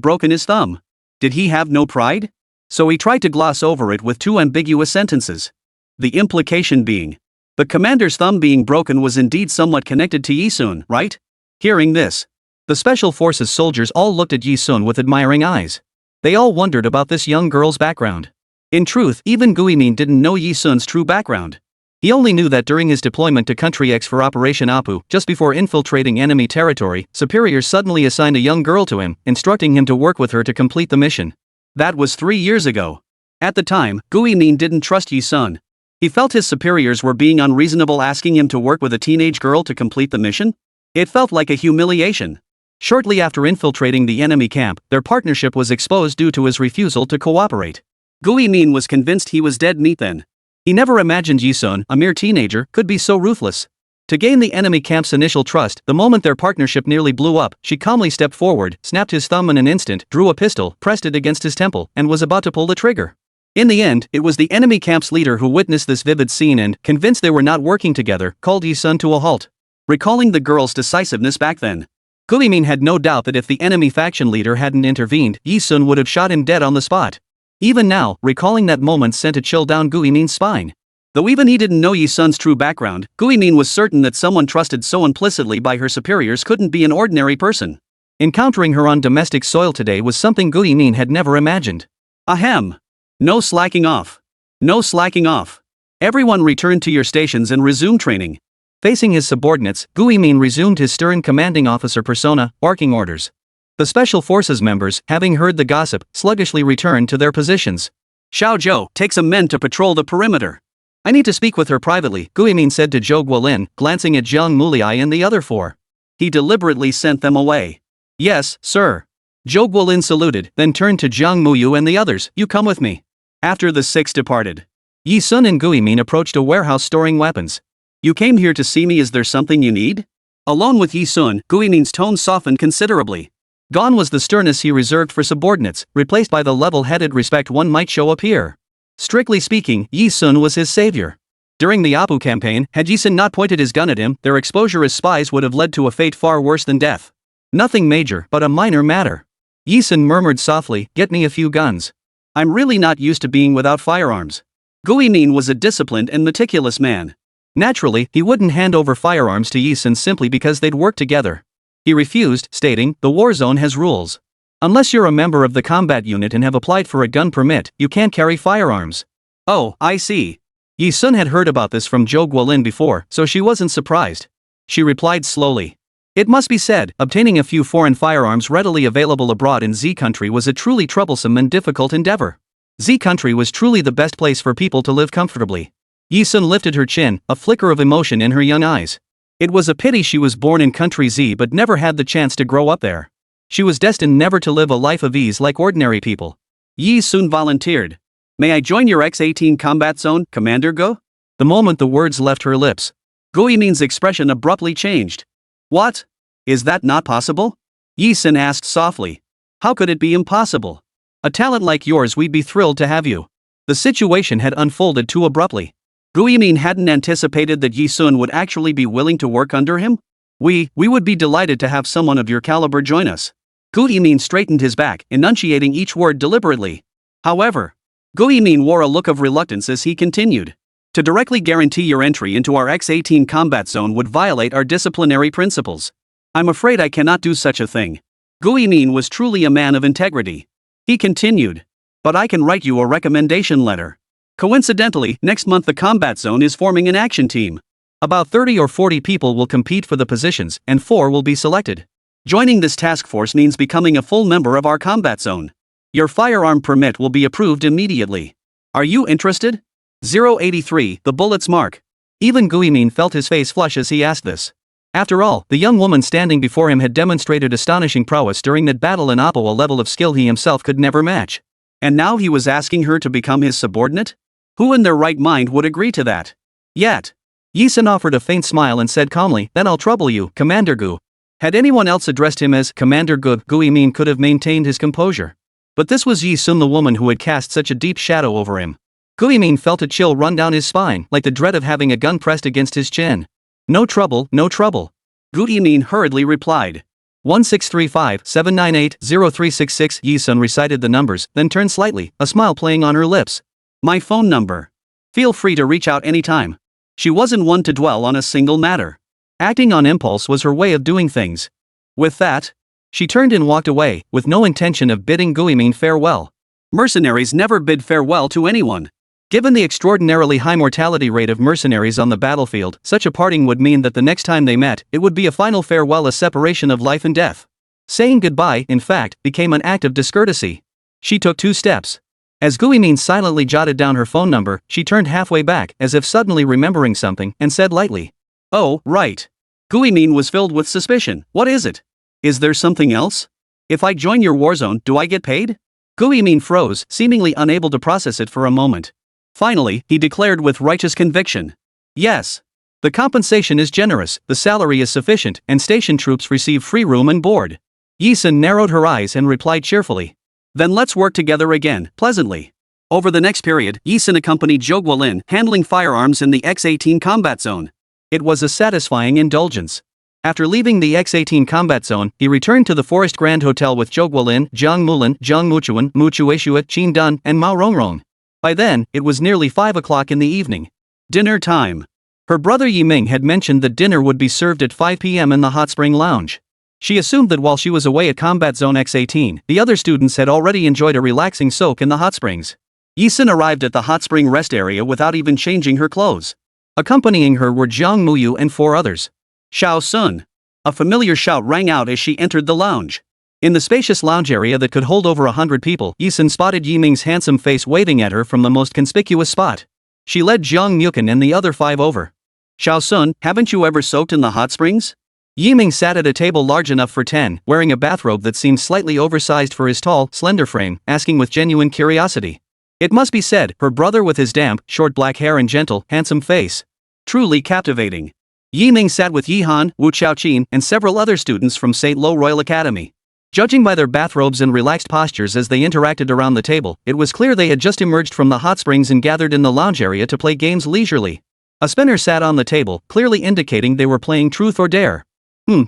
broken his thumb? Did he have no pride? So he tried to gloss over it with two ambiguous sentences. The implication being, the commander's thumb being broken was indeed somewhat connected to Yi Sun, right? Hearing this, the Special Forces soldiers all looked at Yi Sun with admiring eyes. They all wondered about this young girl's background. In truth, even Guimin didn't know Yi Sun's true background. He only knew that during his deployment to Country X for Operation Apu, just before infiltrating enemy territory, superiors suddenly assigned a young girl to him, instructing him to work with her to complete the mission. That was 3 years ago. At the time, Guimin didn't trust Yi Sun. He felt his superiors were being unreasonable asking him to work with a teenage girl to complete the mission. It felt like a humiliation. Shortly after infiltrating the enemy camp, their partnership was exposed due to his refusal to cooperate. Guimin was convinced he was dead meat then. He never imagined Yi Sun, a mere teenager, could be so ruthless. To gain the enemy camp's initial trust, the moment their partnership nearly blew up, she calmly stepped forward, snapped his thumb in an instant, drew a pistol, pressed it against his temple, and was about to pull the trigger. In the end, it was the enemy camp's leader who witnessed this vivid scene and, convinced they were not working together, called Yi Sun to a halt. Recalling the girl's decisiveness back then, Guimin had no doubt that if the enemy faction leader hadn't intervened, Yi Sun would have shot him dead on the spot. Even now, recalling that moment sent a chill down Guimin's spine. Though even he didn't know Yi Sun's true background, Guimin was certain that someone trusted so implicitly by her superiors couldn't be an ordinary person. Encountering her on domestic soil today was something Guimin had never imagined. Ahem. No slacking off. No slacking off. Everyone return to your stations and resume training. Facing his subordinates, Guimin resumed his stern commanding officer persona, barking orders. The Special Forces members, having heard the gossip, sluggishly returned to their positions. Xiao Zhou, take some men to patrol the perimeter. I need to speak with her privately, Guimin said to Zhou Guolin, glancing at Jiang Muliai and the other four. He deliberately sent them away. Yes, sir. Zhou Guolin saluted, then turned to Jiang Muyu and the others, you come with me. After the six departed, Yi Sun and Guimin approached a warehouse storing weapons. You came here to see me, is there something you need? Alone with Yi Sun, Guimin's tone softened considerably. Gone was the sternness he reserved for subordinates, replaced by the level-headed respect one might show up here. Strictly speaking, Yi Sun was his savior. During the Apu campaign, had Yi Sun not pointed his gun at him, their exposure as spies would have led to a fate far worse than death. Nothing major, but a minor matter. Yi Sun murmured softly, get me a few guns. I'm really not used to being without firearms. Guimin was a disciplined and meticulous man. Naturally, he wouldn't hand over firearms to Yi Sun simply because they'd work together. He refused, stating, the war zone has rules. Unless you're a member of the combat unit and have applied for a gun permit, you can't carry firearms. Oh, I see. Yi Sun had heard about this from Zhou Guolin before, so she wasn't surprised. She replied slowly. It must be said, obtaining a few foreign firearms readily available abroad in Z country was a truly troublesome and difficult endeavor. Z country was truly the best place for people to live comfortably. Yi Sun lifted her chin, a flicker of emotion in her young eyes. It was a pity she was born in country Z but never had the chance to grow up there. She was destined never to live a life of ease like ordinary people. Yi Sun volunteered. May I join your X-18 combat zone, Commander Go? The moment the words left her lips, Guimin's expression abruptly changed. What? Is that not possible? Yi Sun asked softly. How could it be impossible? A talent like yours, we'd be thrilled to have you. The situation had unfolded too abruptly. Guimin hadn't anticipated that Yi Sun would actually be willing to work under him. We would be delighted to have someone of your caliber join us. Guimin straightened his back, enunciating each word deliberately. However, Guimin wore a look of reluctance as he continued. To directly guarantee your entry into our X-18 combat zone would violate our disciplinary principles. I'm afraid I cannot do such a thing. Guimin was truly a man of integrity. He continued. But I can write you a recommendation letter. Coincidentally, next month the combat zone is forming an action team. About 30 or 40 people will compete for the positions, and 4 will be selected. Joining this task force means becoming a full member of our combat zone. Your firearm permit will be approved immediately. Are you interested? 083, the bullet's mark. Even Guimin felt his face flush as he asked this. After all, the young woman standing before him had demonstrated astonishing prowess during that battle in Apo, a level of skill he himself could never match. And now he was asking her to become his subordinate? Who in their right mind would agree to that? Yet, Yi Sun offered a faint smile and said calmly, then I'll trouble you, Commander Gu. Had anyone else addressed him as Commander Gu Min could have maintained his composure. But this was Yi Sun, the woman who had cast such a deep shadow over him. Gu Min felt a chill run down his spine, like the dread of having a gun pressed against his chin. No trouble, no trouble. Gu Min hurriedly replied. 1635-798-0366. Yi Sun recited the numbers, then turned slightly, a smile playing on her lips. My phone number. Feel free to reach out anytime. She wasn't one to dwell on a single matter. Acting on impulse was her way of doing things. With that, she turned and walked away, with no intention of bidding Gu Min farewell. Mercenaries never bid farewell to anyone. Given the extraordinarily high mortality rate of mercenaries on the battlefield, such a parting would mean that the next time they met, it would be a final farewell, a separation of life and death. Saying goodbye, in fact, became an act of discourtesy. She took 2 steps. As Gu Min silently jotted down her phone number, she turned halfway back, as if suddenly remembering something, and said lightly, "Oh, right." Gu Min was filled with suspicion. What is it? Is there something else? If I join your warzone, do I get paid? Gu Min froze, seemingly unable to process it for a moment. Finally, he declared with righteous conviction. Yes. The compensation is generous, the salary is sufficient, and station troops receive free room and board. Yi Sun narrowed her eyes and replied cheerfully. Then let's work together again, pleasantly. Over the next period, Yi Sun accompanied Zhou Guolin, handling firearms in the X-18 combat zone. It was a satisfying indulgence. After leaving the X-18 combat zone, he returned to the Forest Grand Hotel with Zhou Guolin, Jiang Mulin, Jiang Muchuan, Mu Chueshua, Qin Dun, and Mao Rongrong. By then, it was nearly 5 o'clock in the evening. Dinner time. Her brother Yi Ming had mentioned that dinner would be served at 5 p.m. in the hot spring lounge. She assumed that while she was away at Combat Zone X-18, the other students had already enjoyed a relaxing soak in the hot springs. Yi Sun arrived at the hot spring rest area without even changing her clothes. Accompanying her were Jiang Muyu and 4 others. Xiao Sun. A familiar shout rang out as she entered the lounge. In the spacious lounge area that could hold over 100 people, Yi Sun spotted Yi Ming's handsome face waving at her from the most conspicuous spot. She led Jiang Mukan and the other 5 over. Xiao Sun, haven't you ever soaked in the hot springs? Yi Ming sat at a table large enough for 10, wearing a bathrobe that seemed slightly oversized for his tall, slender frame, asking with genuine curiosity. It must be said, her brother with his damp, short black hair and gentle, handsome face. Truly captivating. Yi Ming sat with Yi Han, Wu Xiaoqin, and several other students from St. Lo Royal Academy. Judging by their bathrobes and relaxed postures as they interacted around the table, it was clear they had just emerged from the hot springs and gathered in the lounge area to play games leisurely. A spinner sat on the table, clearly indicating they were playing Truth or Dare.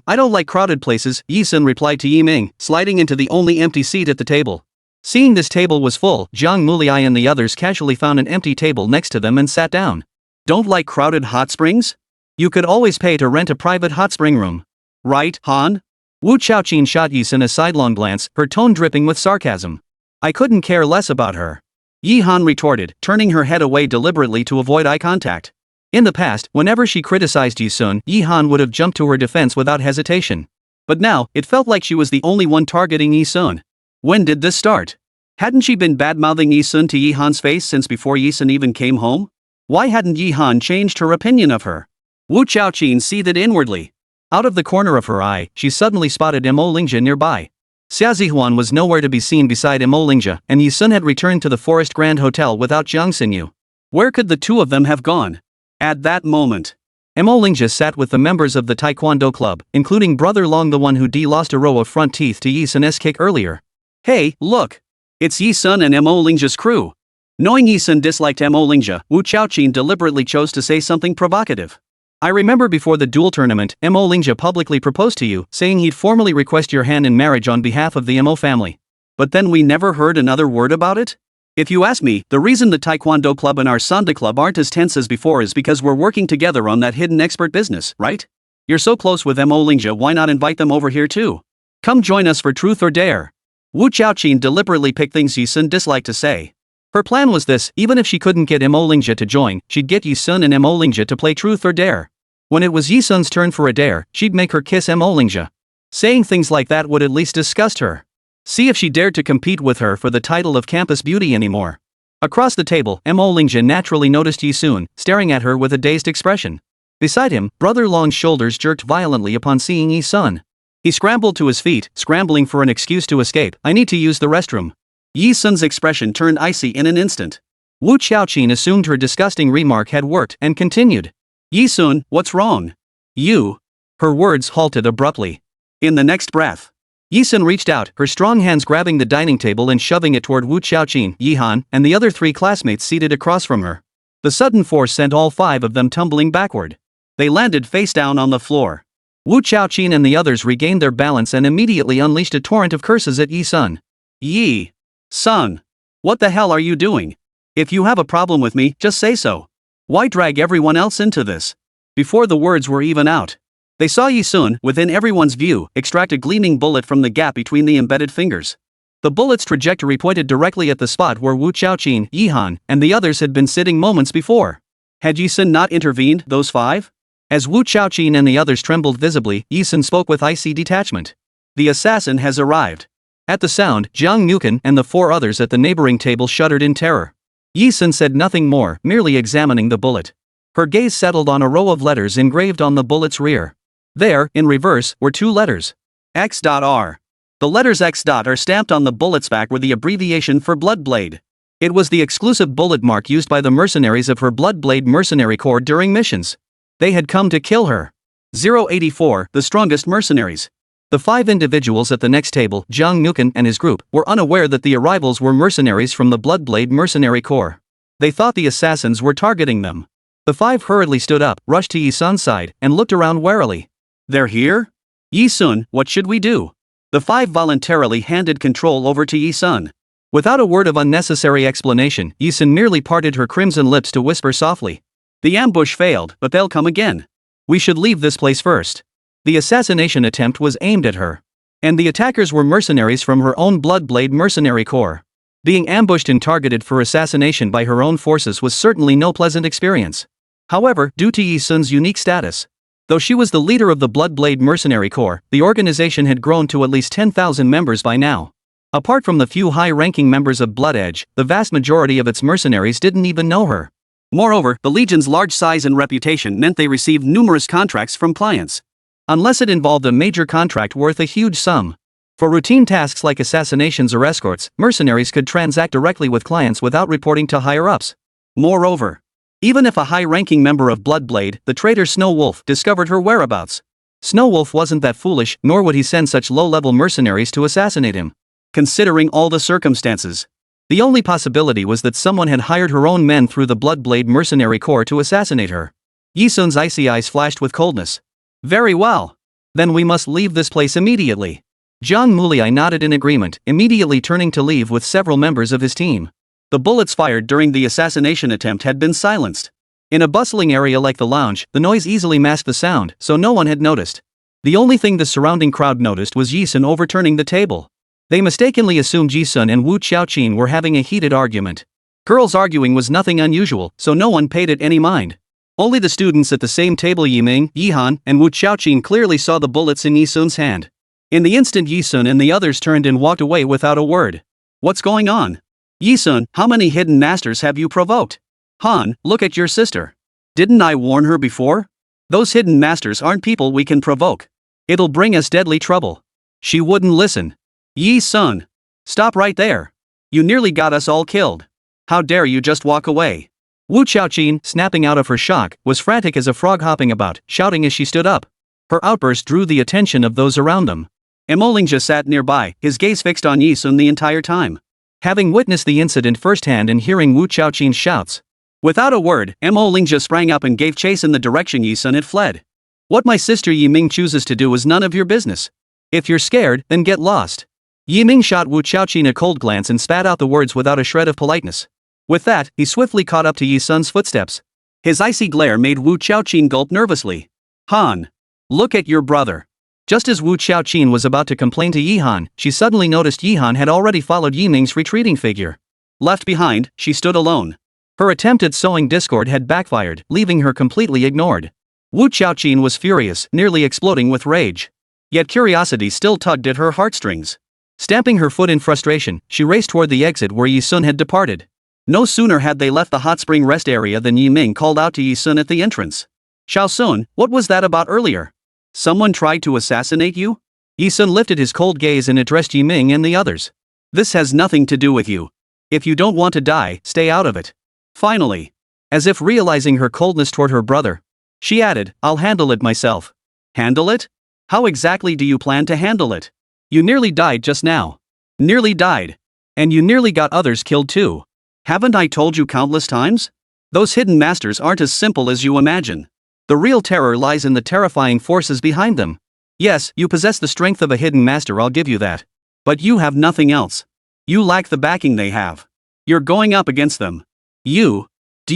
I don't like crowded places, Yi Sun replied to Yi Ming, sliding into the only empty seat at the table. Seeing this table was full, Jiang Muliai and the others casually found an empty table next to them and sat down. Don't like crowded hot springs? You could always pay to rent a private hot spring room. Right, Han? Wu Xiaoqin shot Yi Sun a sidelong glance, her tone dripping with sarcasm. I couldn't care less about her. Yi Han retorted, turning her head away deliberately to avoid eye contact. In the past, whenever she criticized Yi Sun, Yi Han would have jumped to her defense without hesitation. But now, it felt like she was the only one targeting Yi Sun. When did this start? Hadn't she been bad-mouthing Yi Sun to Yi Han's face since before Yi Sun even came home? Why hadn't Yi Han changed her opinion of her? Wu Xiaoqin seethed inwardly. Out of the corner of her eye, she suddenly spotted Mo Lingjia nearby. Xia Zihuan was nowhere to be seen beside Mo Lingjia, and Yi Sun had returned to the Forest Grand Hotel without Jiang Xinyu. Where could the 2 of them have gone? At that moment, Mo Lingjia sat with the members of the Taekwondo club, including Brother Long, the one who lost a row of front teeth to Yi Sun's kick earlier. Hey, look! It's Yi Sun and Mo Lingjia's crew. Knowing Yi Sun disliked Mo Lingjia, Wu Xiaoqin deliberately chose to say something provocative. I remember before the duel tournament, Mo Lingjia publicly proposed to you, saying he'd formally request your hand in marriage on behalf of the Mo family. But then we never heard another word about it? If you ask me, the reason the Taekwondo club and our Sanda club aren't as tense as before is because we're working together on that hidden expert business, right? You're so close with Mo Lingjia, why not invite them over here too? Come join us for Truth or Dare. Wu Xiaoqin deliberately picked things Yi Sun disliked to say. Her plan was this: even if she couldn't get Mo Lingjia to join, she'd get Yi Sun and Mo Lingjia to play Truth or Dare. When it was Yi Sun's turn for a dare, she'd make her kiss Mo Lingjia. Saying things like that would at least disgust her. See if she dared to compete with her for the title of campus beauty anymore. Across the table, Mo Lingjia naturally noticed Yi Sun, staring at her with a dazed expression. Beside him, Brother Long's shoulders jerked violently upon seeing Yi Sun. He scrambled to his feet, scrambling for an excuse to escape. I need to use the restroom. Yi Sun's expression turned icy in an instant. Wu Xiaoqin assumed her disgusting remark had worked and continued. Yi Sun, what's wrong? You. Her words halted abruptly. In the next breath, Yi Sun reached out, her strong hands grabbing the dining table and shoving it toward Wu Xiaoqin, Yi Han, and the other 3 classmates seated across from her. The sudden force sent all 5 of them tumbling backward. They landed face down on the floor. Wu Xiaoqin and the others regained their balance and immediately unleashed a torrent of curses at Yi Sun. Yi Sun, what the hell are you doing? If you have a problem with me, just say so. Why drag everyone else into this? Before the words were even out, they saw Yi Sun, within everyone's view, extract a gleaming bullet from the gap between the embedded fingers. The bullet's trajectory pointed directly at the spot where Wu Xiaoqin, Yi Han, and the others had been sitting moments before. Had Yi Sun not intervened, those 5? As Wu Xiaoqin and the others trembled visibly, Yi Sun spoke with icy detachment. The assassin has arrived. At the sound, Jiang Nukan and the 4 others at the neighboring table shuddered in terror. Yi Sun said nothing more, merely examining the bullet. Her gaze settled on a row of letters engraved on the bullet's rear. There, in reverse, were 2 letters. X.R. The letters X. Are stamped on the bullet's back were the abbreviation for Bloodblade. It was the exclusive bullet mark used by the mercenaries of her Bloodblade mercenary corps during missions. They had come to kill her. 084, the strongest mercenaries. The 5 individuals at the next table, Jiang Nukan and his group, were unaware that the arrivals were mercenaries from the Bloodblade mercenary corps. They thought the assassins were targeting them. The 5 hurriedly stood up, rushed to Yi Sun's side, and looked around warily. They're here? Yi Sun, what should we do? The 5 voluntarily handed control over to Yi Sun. Without a word of unnecessary explanation, Yi Sun merely parted her crimson lips to whisper softly. The ambush failed, but they'll come again. We should leave this place first. The assassination attempt was aimed at her. And the attackers were mercenaries from her own Bloodblade mercenary corps. Being ambushed and targeted for assassination by her own forces was certainly no pleasant experience. However, due to Yi Sun's unique status, though she was the leader of the Bloodblade mercenary corps, the organization had grown to at least 10,000 members by now. Apart from the few high-ranking members of Blood Edge, the vast majority of its mercenaries didn't even know her. Moreover, the Legion's large size and reputation meant they received numerous contracts from clients. Unless it involved a major contract worth a huge sum. For routine tasks like assassinations or escorts, mercenaries could transact directly with clients without reporting to higher-ups. Moreover, even if a high-ranking member of Bloodblade, the traitor Snow Wolf, discovered her whereabouts, Snow Wolf wasn't that foolish, nor would he send such low-level mercenaries to assassinate him. Considering all the circumstances, the only possibility was that someone had hired her own men through the Bloodblade mercenary corps to assassinate her. Yi Sun's icy eyes flashed with coldness. Very well. Then we must leave this place immediately. Zhang Muliai nodded in agreement, immediately turning to leave with several members of his team. The bullets fired during the assassination attempt had been silenced. In a bustling area like the lounge, the noise easily masked the sound, so no one had noticed. The only thing the surrounding crowd noticed was Yi Sun overturning the table. They mistakenly assumed Yi Sun and Wu Xiaoqin were having a heated argument. Girls arguing was nothing unusual, so no one paid it any mind. Only the students at the same table Yiming, Yi Han, and Wu Xiaoqin clearly saw the bullets in Yi Sun's hand. In the instant Yi Sun and the others turned and walked away without a word. What's going on? Yi Sun, how many hidden masters have you provoked? Han, look at your sister. Didn't I warn her before? Those hidden masters aren't people we can provoke. It'll bring us deadly trouble. She wouldn't listen. Yi Sun. Stop right there. You nearly got us all killed. How dare you just walk away? Wu Xiaoqin, snapping out of her shock, was frantic as a frog hopping about, shouting as she stood up. Her outburst drew the attention of those around them. Mo Lingjia sat nearby, his gaze fixed on Yi Sun the entire time. Having witnessed the incident firsthand and hearing Wu Xiaoqin's shouts, without a word, Mo Lingjia sprang up and gave chase in the direction Yi Sun had fled. What my sister Yi Ming chooses to do is none of your business. If you're scared, then get lost. Yi Ming shot Wu Xiaoqin a cold glance and spat out the words without a shred of politeness. With that, he swiftly caught up to Yi Sun's footsteps. His icy glare made Wu Xiaoqin gulp nervously. Han. Look at your brother. Just as Wu Xiaoqin was about to complain to Yi Han, she suddenly noticed Yi Han had already followed Yi Ming's retreating figure. Left behind, she stood alone. Her attempt at sowing discord had backfired, leaving her completely ignored. Wu Xiaoqin was furious, nearly exploding with rage. Yet curiosity still tugged at her heartstrings. Stamping her foot in frustration, she raced toward the exit where Yi Sun had departed. No sooner had they left the hot spring rest area than Yi Ming called out to Yi Sun at the entrance. Xiao Sun, what was that about earlier? Someone tried to assassinate you? Yi Sun lifted his cold gaze and addressed Yi Ming and the others. This has nothing to do with you. If you don't want to die, stay out of it. Finally, as if realizing her coldness toward her brother, she added, I'll handle it myself. Handle it? How exactly do you plan to handle it? You nearly died just now. Nearly died. And you nearly got others killed too. Haven't I told you countless times? Those hidden masters aren't as simple as you imagine. The real terror lies in the terrifying forces behind them. Yes, you possess the strength of a hidden master, I'll give you that. But you have nothing else. You lack the backing they have. You're going up against them. Do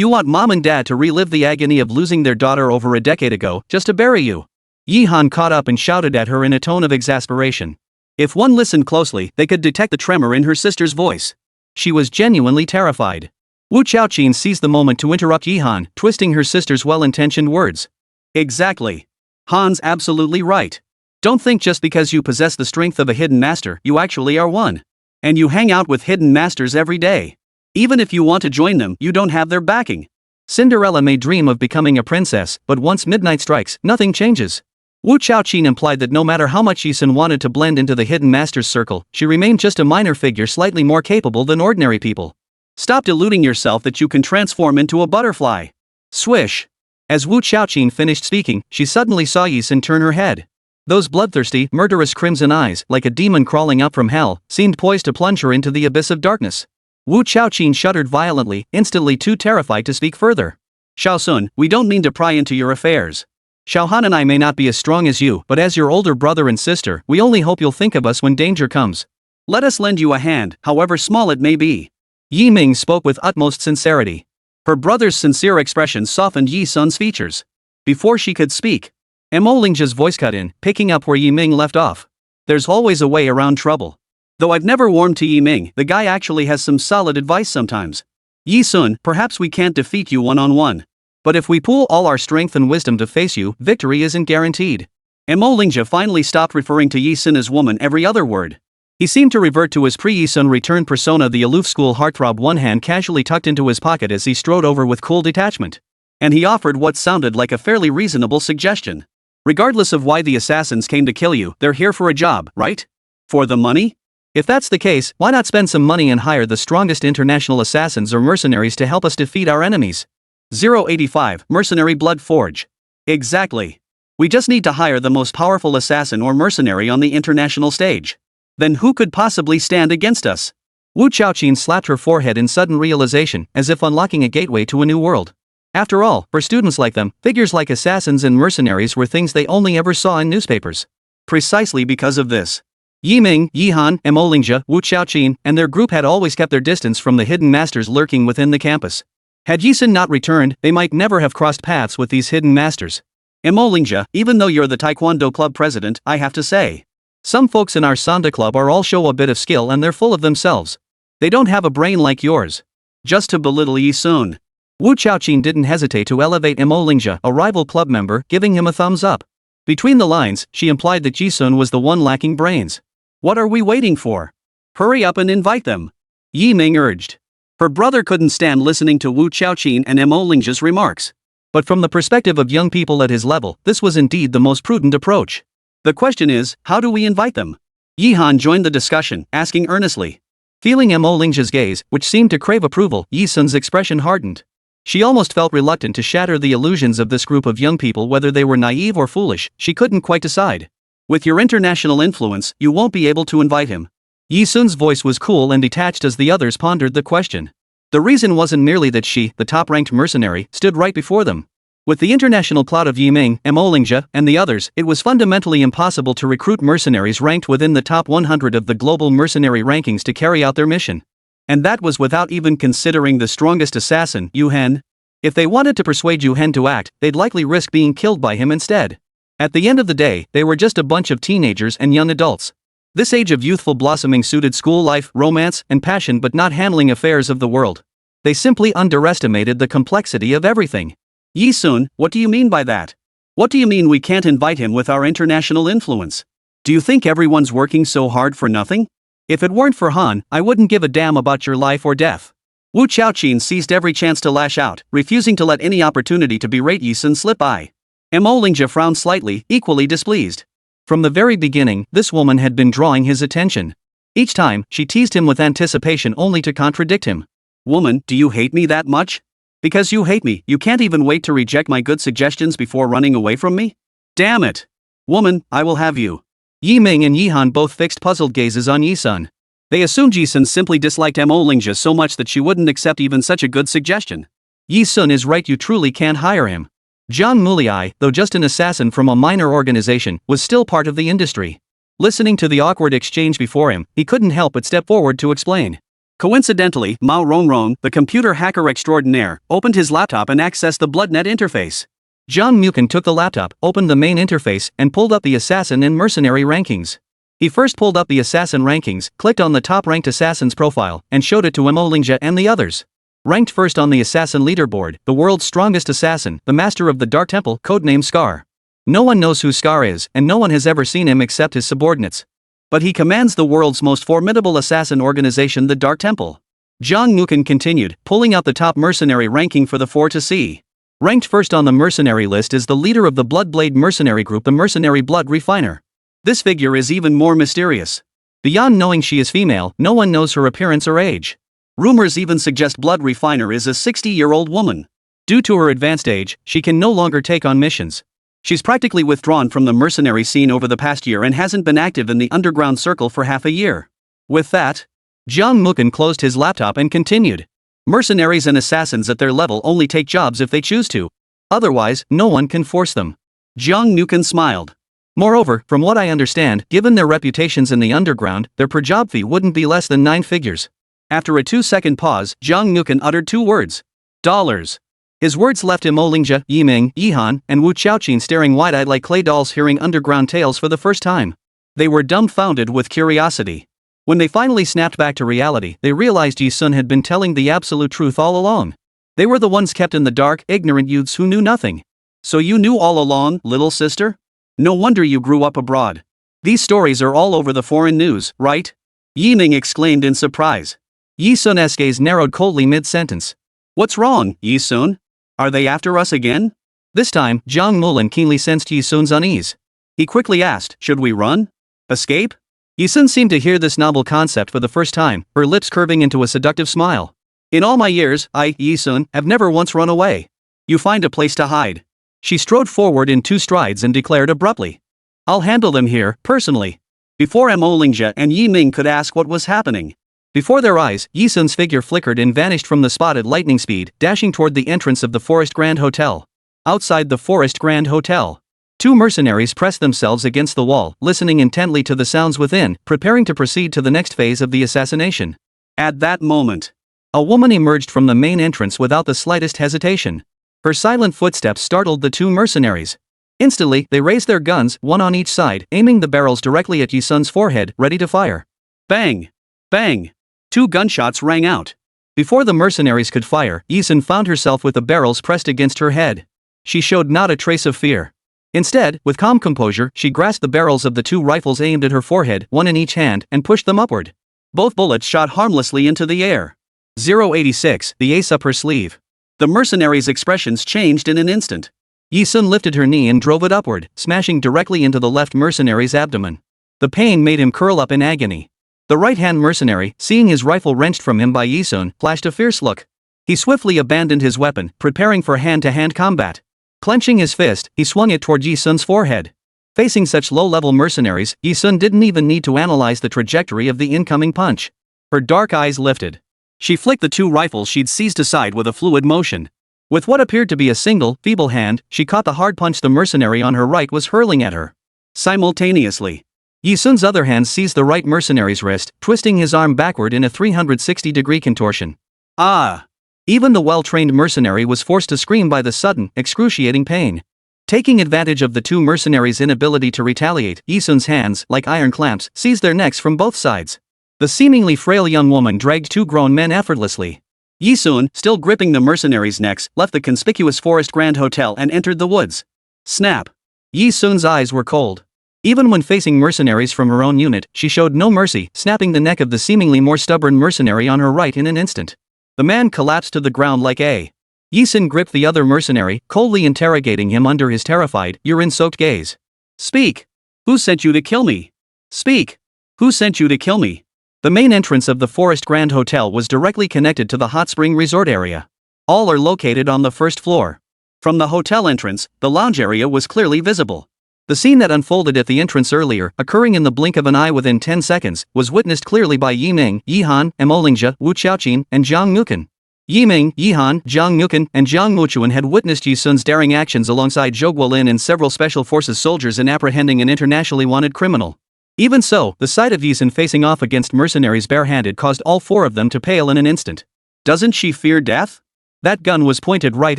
you want mom and dad to relive the agony of losing their daughter over a decade ago, just to bury you? Yu Hen caught up and shouted at her in a tone of exasperation. If one listened closely, they could detect the tremor in her sister's voice. She was genuinely terrified. Wu Qiaoqin seized the moment to interrupt Yu Hen, twisting her sister's well-intentioned words. Exactly. Han's absolutely right. Don't think just because you possess the strength of a hidden master, you actually are one. And you hang out with hidden masters every day. Even if you want to join them, you don't have their backing. Cinderella may dream of becoming a princess, but once midnight strikes, nothing changes. Wu Qiaoqin implied that no matter how much Yisun wanted to blend into the hidden master's circle, she remained just a minor figure slightly more capable than ordinary people. Stop deluding yourself that you can transform into a butterfly. Swish. As Wu Qiaoqin finished speaking, she suddenly saw Yisun turn her head. Those bloodthirsty, murderous crimson eyes, like a demon crawling up from hell, seemed poised to plunge her into the abyss of darkness. Wu Qiaoqin shuddered violently, instantly too terrified to speak further. Xiaosun, we don't mean to pry into your affairs. Xiaohan and I may not be as strong as you, but as your older brother and sister, we only hope you'll think of us when danger comes. Let us lend you a hand, however small it may be. Yi Ming spoke with utmost sincerity. Her brother's sincere expression softened Yi Sun's features. Before she could speak, Mo Lingjia's voice cut in, picking up where Yi Ming left off. There's always a way around trouble. Though I've never warmed to Yi Ming, the guy actually has some solid advice sometimes. Yi Sun, perhaps we can't defeat you one-on-one. But if we pool all our strength and wisdom to face you, victory isn't guaranteed. Mo Lingjia finally stopped referring to Yi Sun as woman every other word. He seemed to revert to his pre-Yi Sun return persona, the aloof school heartthrob, one hand casually tucked into his pocket as he strode over with cool detachment. And he offered what sounded like a fairly reasonable suggestion. Regardless of why the assassins came to kill you, they're here for a job, right? For the money? If that's the case, why not spend some money and hire the strongest international assassins or mercenaries to help us defeat our enemies? 085, Mercenary Blood Forge. Exactly. We just need to hire the most powerful assassin or mercenary on the international stage. Then who could possibly stand against us? Wu Qiaoqin slapped her forehead in sudden realization, as if unlocking a gateway to a new world. After all, for students like them, figures like assassins and mercenaries were things they only ever saw in newspapers. Precisely because of this, Yi Ming, Yi Han, Mo Lingjia, Wu Qiaoqin, and their group had always kept their distance from the hidden masters lurking within the campus. Had Yisun not returned, they might never have crossed paths with these hidden masters. Mo Lingjia, even though you're the Taekwondo club president, I have to say, some folks in our Sanda club are all show a bit of skill and they're full of themselves. They don't have a brain like yours. Just to belittle Yi Sun. Wu Qiaoqin didn't hesitate to elevate Mo Lingjia, a rival club member, giving him a thumbs up. Between the lines, she implied that Yi Sun was the one lacking brains. What are we waiting for? Hurry up and invite them. Yi Ming urged. Her brother couldn't stand listening to Wu Qiaoqin and Mo Lingjia's remarks. But from the perspective of young people at his level, this was indeed the most prudent approach. The question is, how do we invite them? Yi Han joined the discussion, asking earnestly. Feeling Mo Lingjia's gaze, which seemed to crave approval, Yi Sun's expression hardened. She almost felt reluctant to shatter the illusions of this group of young people, whether they were naive or foolish. She couldn't quite decide. With your international influence, you won't be able to invite him. Yi Sun's voice was cool and detached as the others pondered the question. The reason wasn't merely that she, the top-ranked mercenary, stood right before them. With the international clout of Yi Ming, Mo Lingjia, and the others, it was fundamentally impossible to recruit mercenaries ranked within the top 100 of the global mercenary rankings to carry out their mission. And that was without even considering the strongest assassin, Yu Hen. If they wanted to persuade Yu Hen to act, they'd likely risk being killed by him instead. At the end of the day, they were just a bunch of teenagers and young adults. This age of youthful blossoming suited school life, romance, and passion, but not handling affairs of the world. They simply underestimated the complexity of everything. Yi Sun, what do you mean by that? What do you mean we can't invite him with our international influence? Do you think everyone's working so hard for nothing? If it weren't for Han, I wouldn't give a damn about your life or death. Wu Qiaoqin seized every chance to lash out, refusing to let any opportunity to berate Yi Sun slip by. Mo Lingjia frowned slightly, equally displeased. From the very beginning, this woman had been drawing his attention. Each time, she teased him with anticipation only to contradict him. Woman, do you hate me that much? Because you hate me, you can't even wait to reject my good suggestions before running away from me? Damn it! Woman, I will have you. Yi Ming and Yi Han both fixed puzzled gazes on Yi Sun. They assumed Yi Sun simply disliked Mo Lingjia so much that she wouldn't accept even such a good suggestion. Yi Sun is right, you truly can't hire him. Zhang Muliai, though just an assassin from a minor organization, was still part of the industry. Listening to the awkward exchange before him, he couldn't help but step forward to explain. Coincidentally, Mao Rongrong, the computer hacker extraordinaire, opened his laptop and accessed the BloodNet interface. Zhang Mukan took the laptop, opened the main interface, and pulled up the assassin and mercenary rankings. He first pulled up the assassin rankings, clicked on the top-ranked assassin's profile, and showed it to Mo Lingjia and the others. Ranked first on the assassin leaderboard, the world's strongest assassin, the master of the Dark Temple, codenamed Scar. No one knows who Scar is, and no one has ever seen him except his subordinates. But he commands the world's most formidable assassin organization, the Dark Temple. Zhang Mukan continued, pulling out the top mercenary ranking for the four to see. Ranked first on the mercenary list is the leader of the Bloodblade mercenary group, the Mercenary Blood Refiner. This figure is even more mysterious. Beyond knowing she is female, no one knows her appearance or age. Rumors even suggest Blood Refiner is a 60-year-old woman. Due to her advanced age, she can no longer take on missions. She's practically withdrawn from the mercenary scene over the past year and hasn't been active in the underground circle for half a year. With that, Zhang Mukan closed his laptop and continued. Mercenaries and assassins at their level only take jobs if they choose to. Otherwise, no one can force them. Zhang Mukan smiled. Moreover, from what I understand, given their reputations in the underground, their per job fee wouldn't be less than 9 figures. After a 2-second pause, Zhang Mukan uttered 2 words. Dollars. His words left Mo Lingjia, Yi Ming, Yi Han, and Wu Xiaoqin staring wide-eyed like clay dolls hearing underground tales for the first time. They were dumbfounded with curiosity. When they finally snapped back to reality, they realized Yi Sun had been telling the absolute truth all along. They were the ones kept in the dark, ignorant youths who knew nothing. So you knew all along, little sister? No wonder you grew up abroad. These stories are all over the foreign news, right? Yi Ming exclaimed in surprise. Yi Sun's gaze narrowed coldly mid-sentence. What's wrong, Yi Sun? Are they after us again? This time, Zhang Mulan keenly sensed Yi Sun's unease. He quickly asked, should we run? Escape? Yi Sun seemed to hear this novel concept for the first time, her lips curving into a seductive smile. In all my years, I, Yi Sun, have never once run away. You find a place to hide. She strode forward in 2 strides and declared abruptly. I'll handle them here, personally. Before Mo Lingjia and Yi Ming could ask what was happening. Before their eyes, Yi Sun's figure flickered and vanished from the spot at lightning speed, dashing toward the entrance of the Forest Grand Hotel. Outside the Forest Grand Hotel, 2 mercenaries pressed themselves against the wall, listening intently to the sounds within, preparing to proceed to the next phase of the assassination. At that moment, a woman emerged from the main entrance without the slightest hesitation. Her silent footsteps startled the 2 mercenaries. Instantly, they raised their guns, one on each side, aiming the barrels directly at Yi Sun's forehead, ready to fire. Bang! Bang! 2 gunshots rang out. Before the mercenaries could fire, Yi Sun found herself with the barrels pressed against her head. She showed not a trace of fear. Instead, with calm composure, she grasped the barrels of the 2 rifles aimed at her forehead, one in each hand, and pushed them upward. Both bullets shot harmlessly into the air. 086, the ace up her sleeve. The mercenaries' expressions changed in an instant. Yi Sun lifted her knee and drove it upward, smashing directly into the left mercenary's abdomen. The pain made him curl up in agony. The right-hand mercenary, seeing his rifle wrenched from him by Yi Sun, flashed a fierce look. He swiftly abandoned his weapon, preparing for hand-to-hand combat. Clenching his fist, he swung it toward Yi Sun's forehead. Facing such low-level mercenaries, Yi Sun didn't even need to analyze the trajectory of the incoming punch. Her dark eyes lifted. She flicked the 2 rifles she'd seized aside with a fluid motion. With what appeared to be a single, feeble hand, she caught the hard punch the mercenary on her right was hurling at her. Simultaneously, Yi Sun's other hand seized the right mercenary's wrist, twisting his arm backward in a 360-degree contortion. Ah! Even the well-trained mercenary was forced to scream by the sudden, excruciating pain. Taking advantage of the 2 mercenaries' inability to retaliate, Yi Sun's hands, like iron clamps, seized their necks from both sides. The seemingly frail young woman dragged 2 grown men effortlessly. Yi Sun, still gripping the mercenaries' necks, left the conspicuous Forest Grand Hotel and entered the woods. Snap! Yi Sun's eyes were cold. Even when facing mercenaries from her own unit, she showed no mercy, snapping the neck of the seemingly more stubborn mercenary on her right in an instant. The man collapsed to the ground like a. Yi Sun gripped the other mercenary, coldly interrogating him under his terrified, urine-soaked gaze. Speak! Who sent you to kill me? Speak! Who sent you to kill me? The main entrance of the Forest Grand Hotel was directly connected to the hot spring resort area. All are located on the first floor. From the hotel entrance, the lounge area was clearly visible. The scene that unfolded at the entrance earlier, occurring in the blink of an eye within 10 seconds, was witnessed clearly by Yi Ming, Yi Han, Mo Lingjia, Wu Xiaoqin, and Jiang Muqin. Yi Ming, Yi Han, Jiang Muqin, and Jiang Muchuan had witnessed Yi Sun's daring actions alongside Zhou Guolin and several special forces soldiers in apprehending an internationally wanted criminal. Even so, the sight of Yi Sun facing off against mercenaries barehanded caused all four of them to pale in an instant. Doesn't she fear death? That gun was pointed right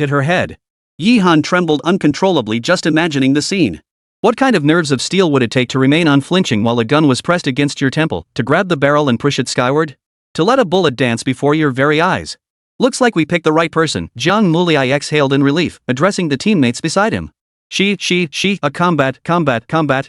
at her head. Yi Han trembled uncontrollably just imagining the scene. What kind of nerves of steel would it take to remain unflinching while a gun was pressed against your temple, to grab the barrel and push it skyward? To let a bullet dance before your very eyes? Looks like we picked the right person, Jiang Muliai exhaled in relief, addressing the teammates beside him. She, a combat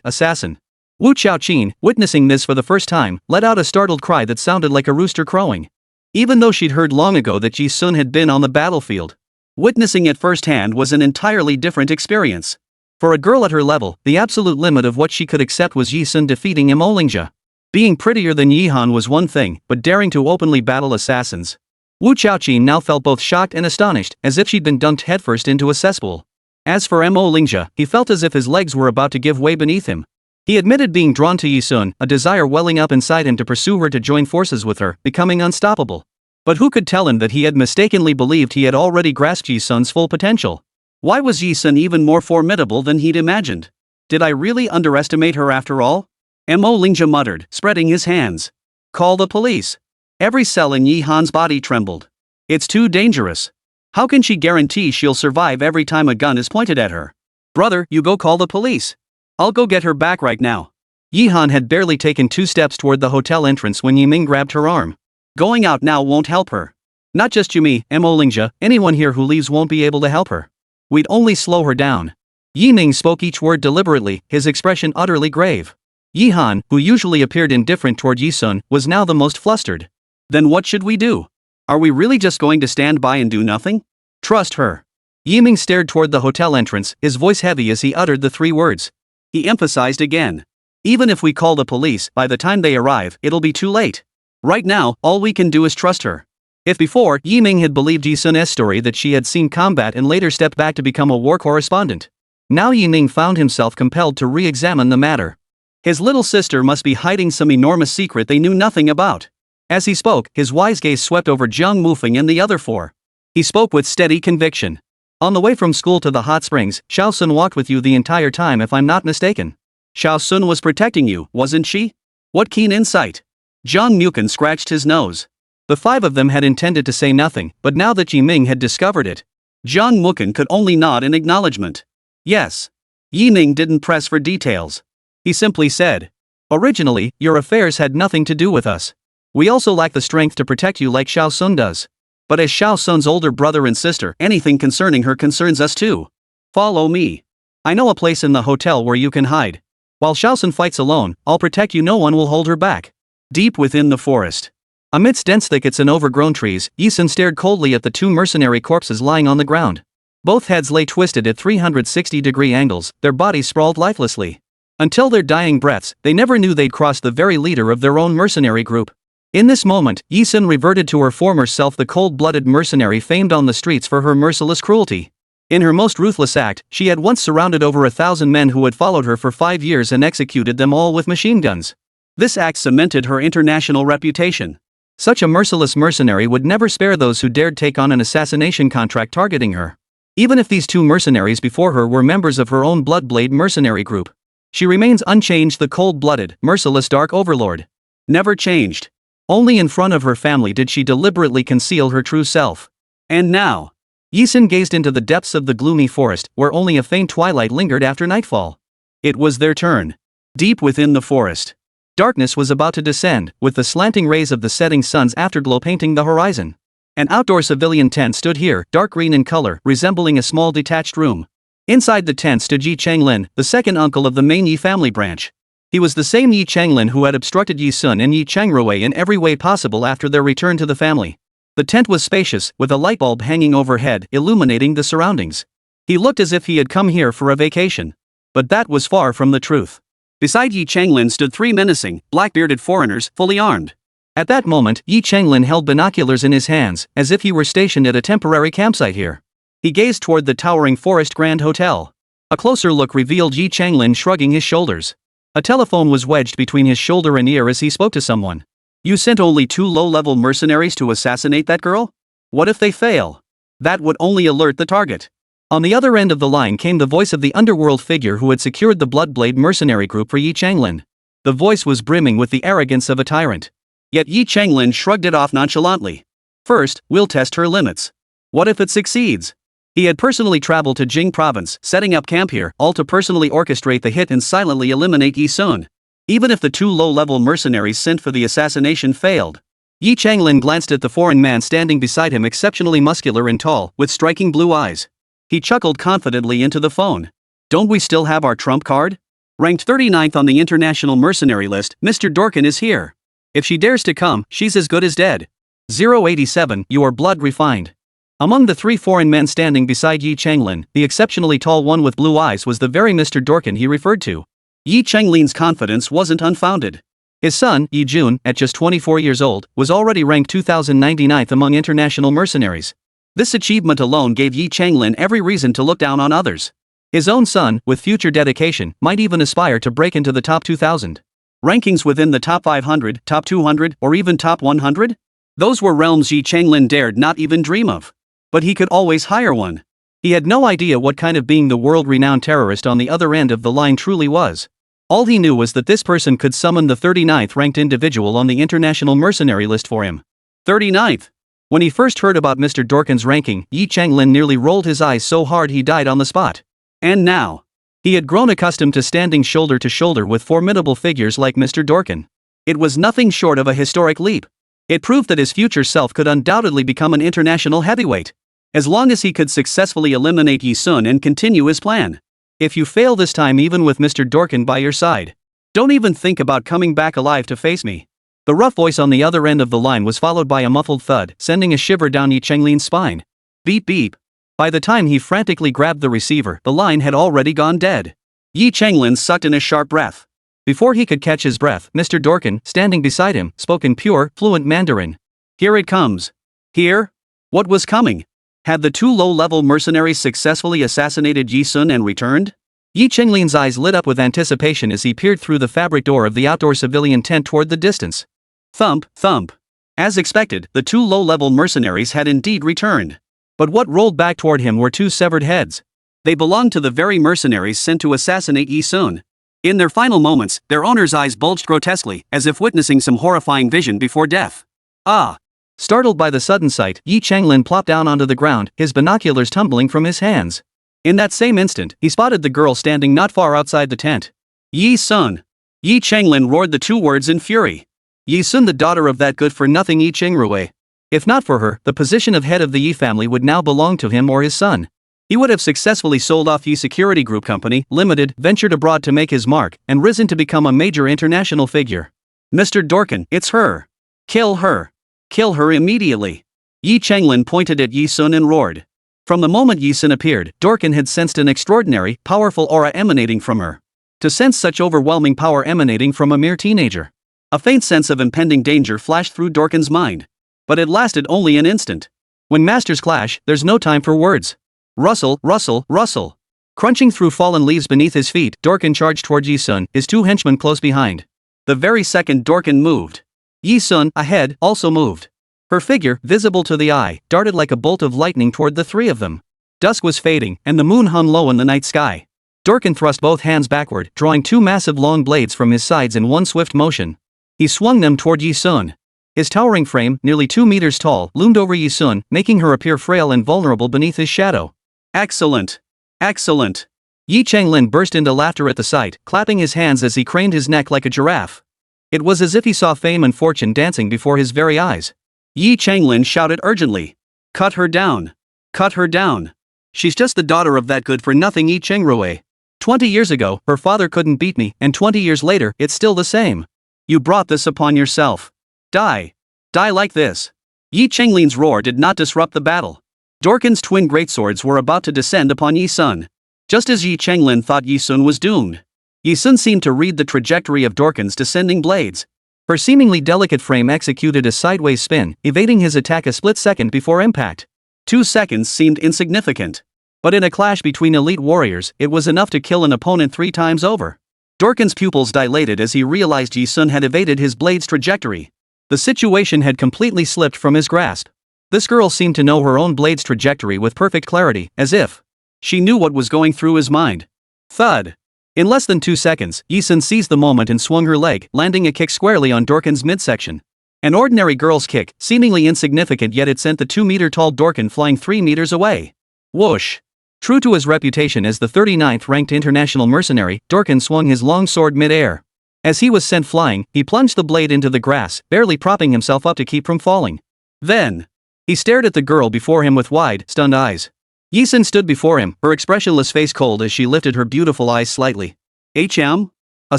assassin. Wu Xiaoqin, witnessing this for the first time, let out a startled cry that sounded like a rooster crowing. Even though she'd heard long ago that Yi Sun had been on the battlefield, witnessing it firsthand was an entirely different experience. For a girl at her level, the absolute limit of what she could accept was Yi Sun defeating Mo Lingjia. Being prettier than Yi Han was one thing, but daring to openly battle assassins. Wu Xiaoqin now felt both shocked and astonished, as if she'd been dunked headfirst into a cesspool. As for Mo Lingjia, he felt as if his legs were about to give way beneath him. He admitted being drawn to Yi Sun, a desire welling up inside him to pursue her, to join forces with her, becoming unstoppable. But who could tell him that he had mistakenly believed he had already grasped Yi Sun's full potential? Why was Yi Sun even more formidable than he'd imagined? Did I really underestimate her after all? Mo Lingjia muttered, spreading his hands. Call the police. Every cell in Yi Han's body trembled. It's too dangerous. How can she guarantee she'll survive every time a gun is pointed at her? Brother, you go call the police. I'll go get her back right now. Yi Han had barely taken 2 steps toward the hotel entrance when Yi Ming grabbed her arm. Going out now won't help her. Not just you, me, Mo Lingjia, anyone here who leaves won't be able to help her. We'd only slow her down. Yi Ming spoke each word deliberately, his expression utterly grave. Yi Han, who usually appeared indifferent toward Yi Sun, was now the most flustered. Then what should we do? Are we really just going to stand by and do nothing? Trust her. Yi Ming stared toward the hotel entrance, his voice heavy as he uttered the 3 words. He emphasized again. Even if we call the police, by the time they arrive, it'll be too late. Right now, all we can do is trust her. If before, Yi Ming had believed Yi Sun's story that she had seen combat and later stepped back to become a war correspondent, now Yi Ming found himself compelled to re-examine the matter. His little sister must be hiding some enormous secret they knew nothing about. As he spoke, his wise gaze swept over Jiang Mufeng and the other 4. He spoke with steady conviction. On the way from school to the hot springs, Xiao Sun walked with you the entire time, if I'm not mistaken. Xiao Sun was protecting you, wasn't she? What keen insight. Jiang Muqin scratched his nose. The 5 of them had intended to say nothing, but now that Yi Ming had discovered it, Jiang Muqin could only nod in acknowledgement. Yes. Yi Ming didn't press for details. He simply said, originally, your affairs had nothing to do with us. We also lack the strength to protect you like Xiao Sun does. But as Xiao Sun's older brother and sister, anything concerning her concerns us too. Follow me. I know a place in the hotel where you can hide. While Xiao Sun fights alone, I'll protect you, no one will hold her back. Deep within the forest, amidst dense thickets and overgrown trees, Yi Sun stared coldly at the 2 mercenary corpses lying on the ground. Both heads lay twisted at 360-degree angles, their bodies sprawled lifelessly. Until their dying breaths, they never knew they'd crossed the very leader of their own mercenary group. In this moment, Yi Sun reverted to her former self, the cold-blooded mercenary famed on the streets for her merciless cruelty. In her most ruthless act, she had once surrounded over 1,000 men who had followed her for 5 years and executed them all with machine guns. This act cemented her international reputation. Such a merciless mercenary would never spare those who dared take on an assassination contract targeting her. Even if these 2 mercenaries before her were members of her own Bloodblade mercenary group, she remains unchanged, the cold-blooded, merciless Dark Overlord. Never changed. Only in front of her family did she deliberately conceal her true self. And now, Yi Sun gazed into the depths of the gloomy forest, where only a faint twilight lingered after nightfall. It was their turn. Deep within the forest, darkness was about to descend, with the slanting rays of the setting sun's afterglow painting the horizon. An outdoor civilian tent stood here, dark green in color, resembling a small detached room. Inside the tent stood Yi Changlin, the second uncle of the main Yi family branch. He was the same Yi Changlin who had obstructed Yi Sun and Yi Changrui in every way possible after their return to the family. The tent was spacious, with a light bulb hanging overhead, illuminating the surroundings. He looked as if he had come here for a vacation. But that was far from the truth. Beside Yi Changlin stood 3 menacing, black-bearded foreigners, fully armed. At that moment, Yi Changlin held binoculars in his hands, as if he were stationed at a temporary campsite here. He gazed toward the towering Forest Grand Hotel. A closer look revealed Yi Changlin shrugging his shoulders. A telephone was wedged between his shoulder and ear as he spoke to someone. You sent only 2 low-level mercenaries to assassinate that girl? What if they fail? That would only alert the target. On the other end of the line came the voice of the underworld figure who had secured the Bloodblade mercenary group for Yi Changlin. The voice was brimming with the arrogance of a tyrant. Yet Yi Changlin shrugged it off nonchalantly. First, we'll test her limits. What if it succeeds? He had personally traveled to Jing province, setting up camp here, all to personally orchestrate the hit and silently eliminate Yi Sun. Even if the 2 low-level mercenaries sent for the assassination failed. Yi Changlin glanced at the foreign man standing beside him, exceptionally muscular and tall, with striking blue eyes. He chuckled confidently into the phone. Don't we still have our trump card? Ranked 39th on the international mercenary list, Mr. Dorkin is here. If she dares to come, she's as good as dead. 087, your blood refined. Among the 3 foreign men standing beside Yi Changlin, the exceptionally tall one with blue eyes was the very Mr. Dorkin he referred to. Yi Changlin's confidence wasn't unfounded. His son, Yi Jun, at just 24 years old, was already ranked 2099th among international mercenaries. This achievement alone gave Yi Changlin every reason to look down on others. His own son, with future dedication, might even aspire to break into the top 2000. Rankings within the top 500, top 200, or even top 100? Those were realms Yi Changlin dared not even dream of. But he could always hire one. He had no idea what kind of being the world-renowned terrorist on the other end of the line truly was. All he knew was that this person could summon the 39th ranked individual on the international mercenary list for him. 39th. When he first heard about Mr. Dorkin's ranking, Yi Changlin nearly rolled his eyes so hard he died on the spot. And now, he had grown accustomed to standing shoulder to shoulder with formidable figures like Mr. Dorkin. It was nothing short of a historic leap. It proved that his future self could undoubtedly become an international heavyweight, as long as he could successfully eliminate Yi Sun and continue his plan. If you fail this time even with Mr. Dorkin by your side, don't even think about coming back alive to face me. The rough voice on the other end of the line was followed by a muffled thud, sending a shiver down Yi Changlin's spine. Beep beep. By the time he frantically grabbed the receiver, the line had already gone dead. Yi Changlin sucked in a sharp breath. Before he could catch his breath, Mr. Dorkin, standing beside him, spoke in pure, fluent Mandarin. Here it comes. Here? What was coming? Had the 2 low-level mercenaries successfully assassinated Yi Sun and returned? Yi Changlin's eyes lit up with anticipation as he peered through the fabric door of the outdoor civilian tent toward the distance. Thump, thump. As expected, the 2 low-level mercenaries had indeed returned. But what rolled back toward him were 2 severed heads. They belonged to the very mercenaries sent to assassinate Yi Sun. In their final moments, their owner's eyes bulged grotesquely, as if witnessing some horrifying vision before death. Ah! Startled by the sudden sight, Yi Changlin plopped down onto the ground, his binoculars tumbling from his hands. In that same instant, he spotted the girl standing not far outside the tent. Yi Sun. Yi Changlin roared the 2 words in fury. Yi Sun, the daughter of that good-for-nothing Yi Chengrui. If not for her, the position of head of the Yi family would now belong to him or his son. He would have successfully sold off Yi Security Group Company, Limited, ventured abroad to make his mark, and risen to become a major international figure. Mr. Dorkin, it's her. Kill her. Kill her immediately. Yi Changlin pointed at Yi Sun and roared. From the moment Yi Sun appeared, Dorkin had sensed an extraordinary, powerful aura emanating from her. To sense such overwhelming power emanating from a mere teenager. A faint sense of impending danger flashed through Dorkin's mind. But it lasted only an instant. When masters clash, there's no time for words. Rustle, rustle, rustle. Crunching through fallen leaves beneath his feet, Dorkin charged toward Yi Sun, his 2 henchmen close behind. The very second Dorkin moved, Yi Sun, ahead, also moved. Her figure, visible to the eye, darted like a bolt of lightning toward the 3 of them. Dusk was fading, and the moon hung low in the night sky. Dorkin thrust both hands backward, drawing 2 massive long blades from his sides in one swift motion. He swung them toward Yi Sun. His towering frame, nearly 2 meters tall, loomed over Yi Sun, making her appear frail and vulnerable beneath his shadow. Excellent! Excellent! Yi Changlin burst into laughter at the sight, clapping his hands as he craned his neck like a giraffe. It was as if he saw fame and fortune dancing before his very eyes. Yi Changlin shouted urgently. Cut her down! Cut her down! She's just the daughter of that good-for-nothing Yi Chengrui. 20 years ago, her father couldn't beat me, and 20 years later, it's still the same. You brought this upon yourself. Die! Die like this! Yi Changlin's roar did not disrupt the battle. Dorkin's twin greatswords were about to descend upon Yi Sun. Just as Yi Changlin thought Yi Sun was doomed. Yi Sun seemed to read the trajectory of Dorkin's descending blades. Her seemingly delicate frame executed a sideways spin, evading his attack a split second before impact. 2 seconds seemed insignificant. But in a clash between elite warriors, it was enough to kill an opponent 3 times over. Dorkin's pupils dilated as he realized Yi Sun had evaded his blade's trajectory. The situation had completely slipped from his grasp. This girl seemed to know her own blade's trajectory with perfect clarity, as if she knew what was going through his mind. Thud. In less than 2 seconds, Yi Sun seized the moment and swung her leg, landing a kick squarely on Dorkin's midsection. An ordinary girl's kick, seemingly insignificant, yet it sent the 2-meter-tall Dorkin flying 3 meters away. Whoosh. True to his reputation as the 39th ranked international mercenary, Dorkin swung his long sword mid-air. As he was sent flying, he plunged the blade into the grass, barely propping himself up to keep from falling. Then, he stared at the girl before him with wide, stunned eyes. Yi Sun stood before him, her expressionless face cold as she lifted her beautiful eyes slightly. HM? A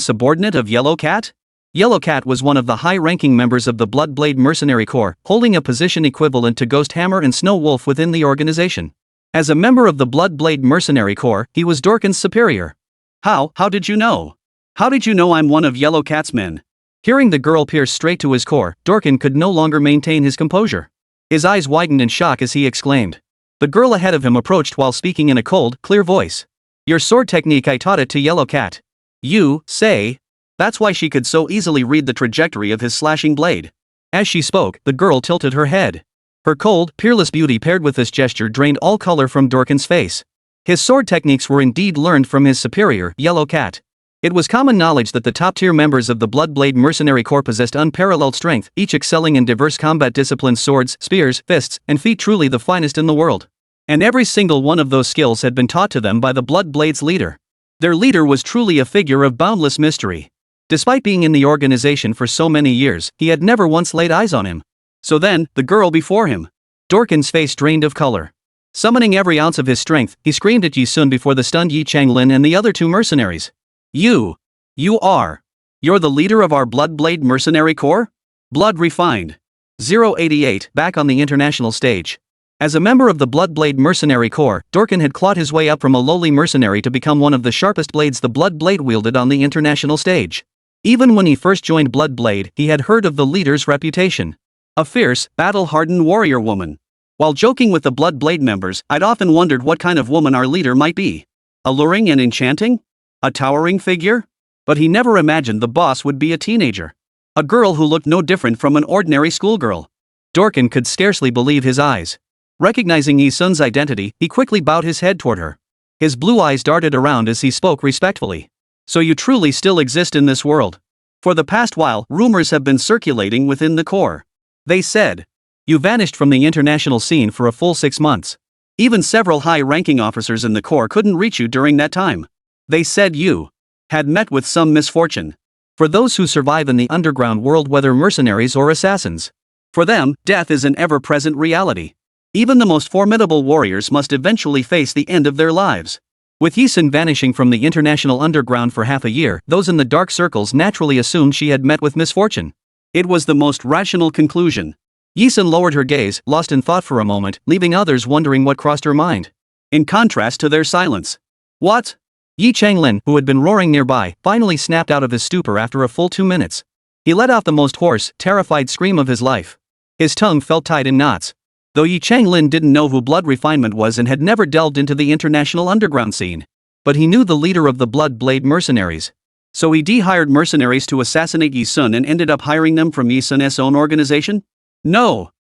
subordinate of Yellow Cat? Yellow Cat was one of the high-ranking members of the Bloodblade Mercenary Corps, holding a position equivalent to Ghost Hammer and Snow Wolf within the organization. As a member of the Bloodblade Mercenary Corps, he was Dorkin's superior. How did you know? How did you know I'm one of Yellow Cat's men? Hearing the girl pierce straight to his core, Dorkin could no longer maintain his composure. His eyes widened in shock as he exclaimed. The girl ahead of him approached while speaking in a cold, clear voice. Your sword technique, I taught it to Yellow Cat. You say? That's why she could so easily read the trajectory of his slashing blade. As she spoke, the girl tilted her head. Her cold, peerless beauty paired with this gesture drained all color from Dorkin's face. His sword techniques were indeed learned from his superior, Yellow Cat. It was common knowledge that the top-tier members of the Bloodblade Mercenary Corps possessed unparalleled strength, each excelling in diverse combat disciplines: swords, spears, fists, and feet, truly the finest in the world. And every single one of those skills had been taught to them by the Bloodblades' leader. Their leader was truly a figure of boundless mystery. Despite being in the organization for so many years, he had never once laid eyes on him. So then, the girl before him. Dorkin's face drained of color. Summoning every ounce of his strength, he screamed at Yi Sun before the stunned Yi Changlin and the other 2 mercenaries. You're the leader of our Bloodblade Mercenary Corps? Blood refined. 088, back on the international stage. As a member of the Bloodblade Mercenary Corps, Dorkin had clawed his way up from a lowly mercenary to become one of the sharpest blades the Bloodblade wielded on the international stage. Even when he first joined Bloodblade, he had heard of the leader's reputation. A fierce, battle-hardened warrior woman. While joking with the Bloodblade members, I'd often wondered what kind of woman our leader might be. Alluring and enchanting? A towering figure? But he never imagined the boss would be a teenager. A girl who looked no different from an ordinary schoolgirl. Dorkin could scarcely believe his eyes. Recognizing Yi Sun's identity, he quickly bowed his head toward her. His blue eyes darted around as he spoke respectfully. So you truly still exist in this world? For the past while, rumors have been circulating within the Corps. They said, you vanished from the international scene for a full 6 months. Even several high-ranking officers in the Corps couldn't reach you during that time. They said you had met with some misfortune. For those who survive in the underground world, whether mercenaries or assassins, for them, death is an ever-present reality. Even the most formidable warriors must eventually face the end of their lives. With Yi Sun vanishing from the international underground for half a year, those in the dark circles naturally assumed she had met with misfortune. It was the most rational conclusion. Yi Sun lowered her gaze, lost in thought for a moment, leaving others wondering what crossed her mind. In contrast to their silence. What? Yi Changlin, who had been roaring nearby, finally snapped out of his stupor after a full 2 minutes. He let out the most hoarse, terrified scream of his life. His tongue felt tied in knots. Though Yi Changlin didn't know who Blood Refinement was and had never delved into the international underground scene. But he knew the leader of the Bloodblade mercenaries. So he de-hired mercenaries to assassinate Yi Sun and ended up hiring them from Yi Sun's own organization? No,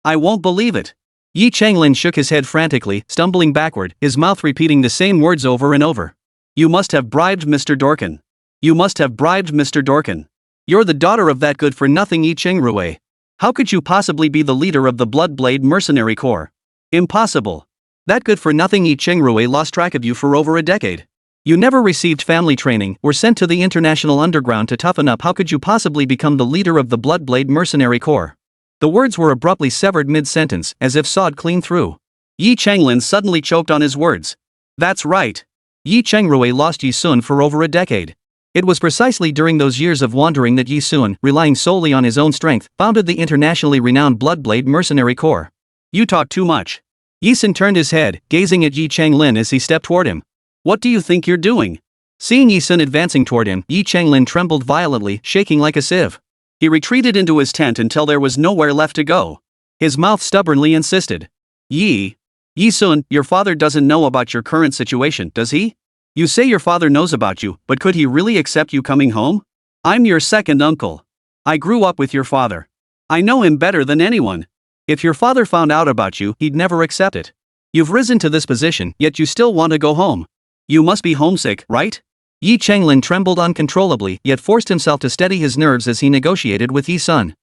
I won't believe it. Yi Changlin shook his head frantically, stumbling backward, his mouth repeating the same words over and over. You must have bribed Mr. Dorkin. You must have bribed Mr. Dorkin. You're the daughter of that good-for-nothing Yi Chengrue. How could you possibly be the leader of the Bloodblade Mercenary Corps? Impossible. That good-for-nothing Yi Chengrue lost track of you for over a decade. You never received family training, were sent to the international underground to toughen up. How could you possibly become the leader of the Bloodblade Mercenary Corps? The words were abruptly severed mid-sentence, as if sawed clean through. Yi Changlin suddenly choked on his words. That's right. Yi Chengrue lost Yi Sun for over a decade. It was precisely during those years of wandering that Yi Sun, relying solely on his own strength, founded the internationally renowned Bloodblade Mercenary Corps. You talk too much. Yi Sun turned his head, gazing at Yi Changlin as he stepped toward him. What do you think you're doing? Seeing Yi Sun advancing toward him, Yi Changlin trembled violently, shaking like a sieve. He retreated into his tent until there was nowhere left to go. His mouth stubbornly insisted. Yi. Yi-sun, your father doesn't know about your current situation, does he? You say your father knows about you, but could he really accept you coming home? I'm your second uncle. I grew up with your father. I know him better than anyone. If your father found out about you, he'd never accept it. You've risen to this position, yet you still want to go home. You must be homesick, right? Yi Changlin trembled uncontrollably, yet forced himself to steady his nerves as he negotiated with Yi-sun.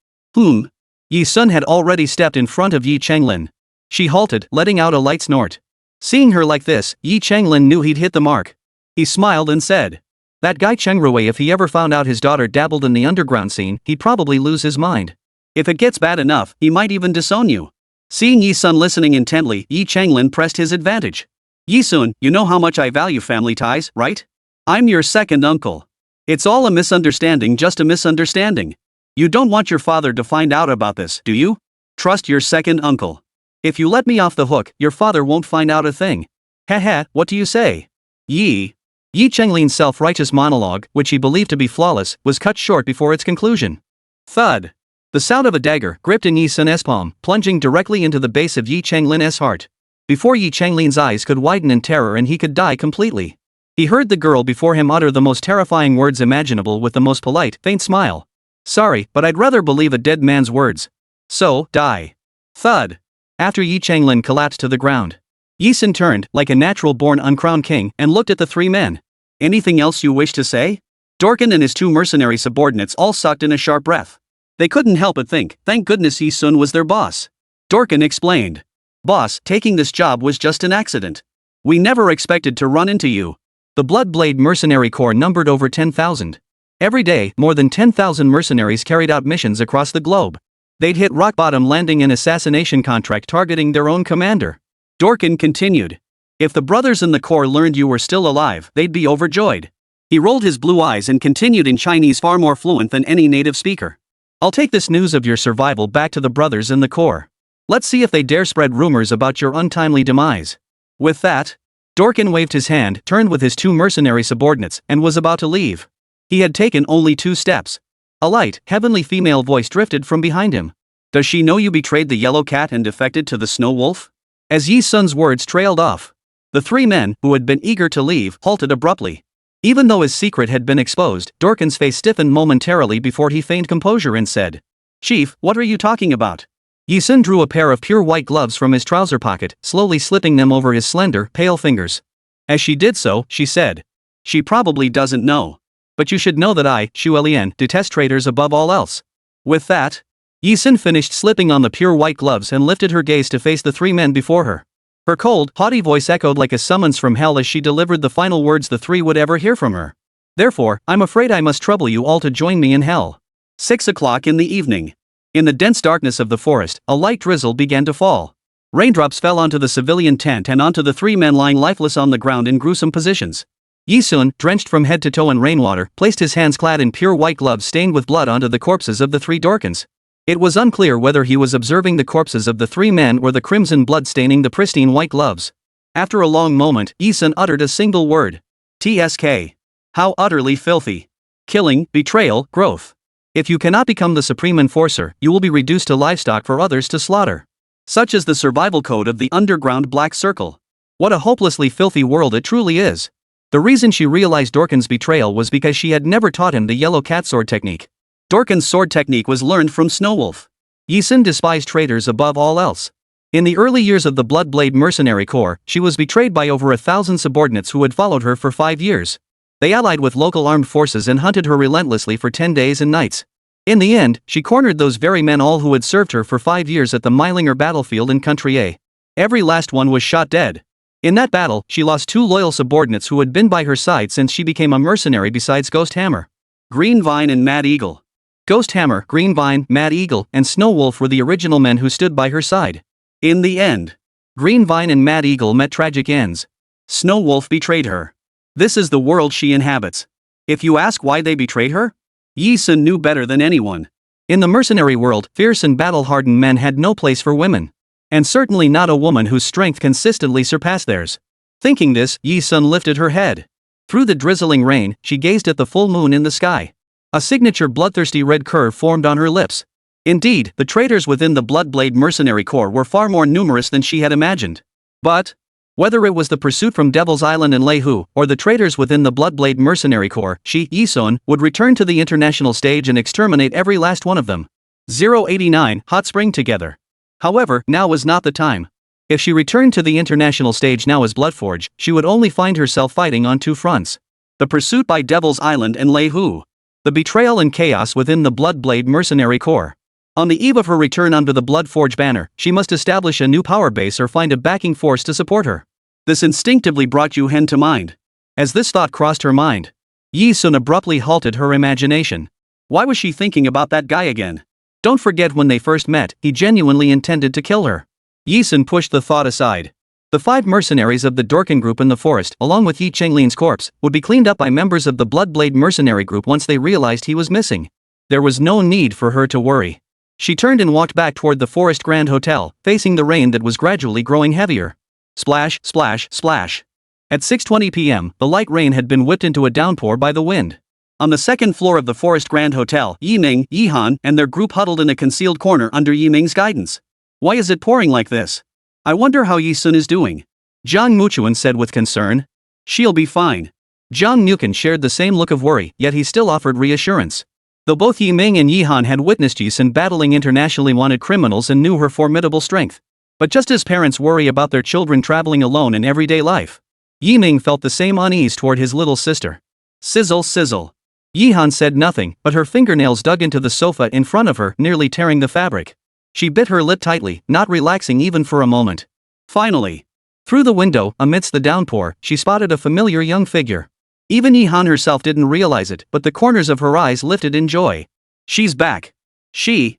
Yi-sun had already stepped in front of Yi Changlin. She halted, letting out a light snort. Seeing her like this, Yi Changlin knew he'd hit the mark. He smiled and said, "That guy Chengrui, if he ever found out his daughter dabbled in the underground scene, he'd probably lose his mind. If it gets bad enough, he might even disown you." Seeing Yi-sun listening intently, Yi Changlin pressed his advantage. "Yi-sun, you know how much I value family ties, right? I'm your second uncle. It's all a misunderstanding, just a misunderstanding. You don't want your father to find out about this, do you? Trust your second uncle. If you let me off the hook, your father won't find out a thing." Haha, what do you say? Yi Chenglin's self-righteous monologue, which he believed to be flawless, was cut short before its conclusion. Thud. The sound of a dagger, gripped in Yi-sun's palm, plunging directly into the base of Yi Chenglin's heart. Before Yi Chenglin's eyes could widen in terror and he could die completely. He heard the girl before him utter the most terrifying words imaginable with the most polite, faint smile. "Sorry, but I'd rather believe a dead man's words. So, die." Thud. After Yi Changlin collapsed to the ground, Yi-sun turned, like a natural-born uncrowned king, and looked at the three men. "Anything else you wish to say?" Dorkin and his two mercenary subordinates all sucked in a sharp breath. They couldn't help but think, thank goodness Yi-sun was their boss. Dorkin explained. "Boss, taking this job was just an accident. We never expected to run into you." The Bloodblade Mercenary Corps numbered over 10,000. Every day, more than 10,000 mercenaries carried out missions across the globe. They'd hit rock bottom, landing an assassination contract targeting their own commander. Dorkin continued. "If the brothers in the Corps learned you were still alive, they'd be overjoyed." He rolled his blue eyes and continued in Chinese, far more fluent than any native speaker. "I'll take this news of your survival back to the brothers in the Corps. Let's see if they dare spread rumors about your untimely demise." With that, Dorkin waved his hand, turned with his two mercenary subordinates, and was about to leave. He had taken only 2 steps. A light, heavenly female voice drifted from behind him. "Does she know you betrayed the yellow cat and defected to the snow wolf?" As Yi-sun's words trailed off, the three men, who had been eager to leave, halted abruptly. Even though his secret had been exposed, Dorkin's face stiffened momentarily before he feigned composure and said, "Chief, what are you talking about?" Yi-sun drew a pair of pure white gloves from his trouser pocket, slowly slipping them over his slender, pale fingers. As she did so, she said, "She probably doesn't know. But you should know that I, Xu Lian, detest traitors above all else." With that, Yi-sun finished slipping on the pure white gloves and lifted her gaze to face the three men before her. Her cold, haughty voice echoed like a summons from hell as she delivered the final words the three would ever hear from her. "Therefore, I'm afraid I must trouble you all to join me in hell." 6 o'clock in the evening. In the dense darkness of the forest, a light drizzle began to fall. Raindrops fell onto the civilian tent and onto the three men lying lifeless on the ground in gruesome positions. Yi-sun, drenched from head to toe in rainwater, placed his hands clad in pure white gloves stained with blood onto the corpses of the 3 Dorkins. It was unclear whether he was observing the corpses of the 3 men or the crimson blood staining the pristine white gloves. After a long moment, Yi-sun uttered a single word. "TSK. How utterly filthy. Killing, betrayal, growth. If you cannot become the supreme enforcer, you will be reduced to livestock for others to slaughter. Such is the survival code of the underground Black Circle. What a hopelessly filthy world it truly is." The reason she realized Dorkin's betrayal was because she had never taught him the yellow cat sword technique. Dorkin's sword technique was learned from Snowwolf. Yi-sun despised traitors above all else. In the early years of the Bloodblade Mercenary Corps, she was betrayed by over 1,000 subordinates who had followed her for 5 years. They allied with local armed forces and hunted her relentlessly for 10 days and nights. In the end, she cornered those very men, all who had served her for 5 years at the Meilinger battlefield in Country A. Every last one was shot dead. In that battle, she lost 2 loyal subordinates who had been by her side since she became a mercenary besides Ghost Hammer, Green Vine and Mad Eagle. Ghost Hammer, Green Vine, Mad Eagle, and Snowwolf were the original men who stood by her side. In the end, Green Vine and Mad Eagle met tragic ends. Snowwolf betrayed her. This is the world she inhabits. If you ask why they betrayed her, Yi-sun knew better than anyone. In the mercenary world, fierce and battle-hardened men had no place for women. And certainly not a woman whose strength consistently surpassed theirs. Thinking this, Yi-sun lifted her head. Through the drizzling rain, she gazed at the full moon in the sky. A signature bloodthirsty red curve formed on her lips. Indeed, the traitors within the Bloodblade Mercenary Corps were far more numerous than she had imagined. But whether it was the pursuit from Devil's Island and Leihu, or the traitors within the Bloodblade Mercenary Corps, she, Yi-sun, would return to the international stage and exterminate every last one of them. 089 Hot Spring together. However, now was not the time. If she returned to the international stage now as Bloodforge, she would only find herself fighting on two fronts. The pursuit by Devil's Island and Leihu. The betrayal and chaos within the Bloodblade Mercenary Corps. On the eve of her return under the Bloodforge banner, she must establish a new power base or find a backing force to support her. This instinctively brought Yu Hen to mind. As this thought crossed her mind, Yi-sun abruptly halted her imagination. Why was she thinking about that guy again? Don't forget when they first met, he genuinely intended to kill her. Yi-sun pushed the thought aside. The 5 mercenaries of the Dorkin group in the forest, along with Yi Chenglin's corpse, would be cleaned up by members of the Bloodblade Mercenary group once they realized he was missing. There was no need for her to worry. She turned and walked back toward the Forest Grand Hotel, facing the rain that was gradually growing heavier. Splash, splash, splash. At 6:20 p.m., the light rain had been whipped into a downpour by the wind. On the second floor of the Forest Grand Hotel, Yiming, Yihan, and their group huddled in a concealed corner under Yiming's guidance. Why is it pouring like this? I wonder how Yi-sun is doing. Zhang Muchuan said with concern. She'll be fine. Zhang Nukan shared the same look of worry, yet he still offered reassurance. Though both Yiming and Yihan had witnessed Yi-sun battling internationally wanted criminals and knew her formidable strength. But just as parents worry about their children traveling alone in everyday life, Yiming felt the same unease toward his little sister. Sizzle, sizzle. Yihan said nothing, but her fingernails dug into the sofa in front of her, nearly tearing the fabric. She bit her lip tightly, not relaxing even for a moment. Finally, through the window, amidst the downpour, she spotted a familiar young figure. Even Yihan herself didn't realize it, but the corners of her eyes lifted in joy. She's back. She's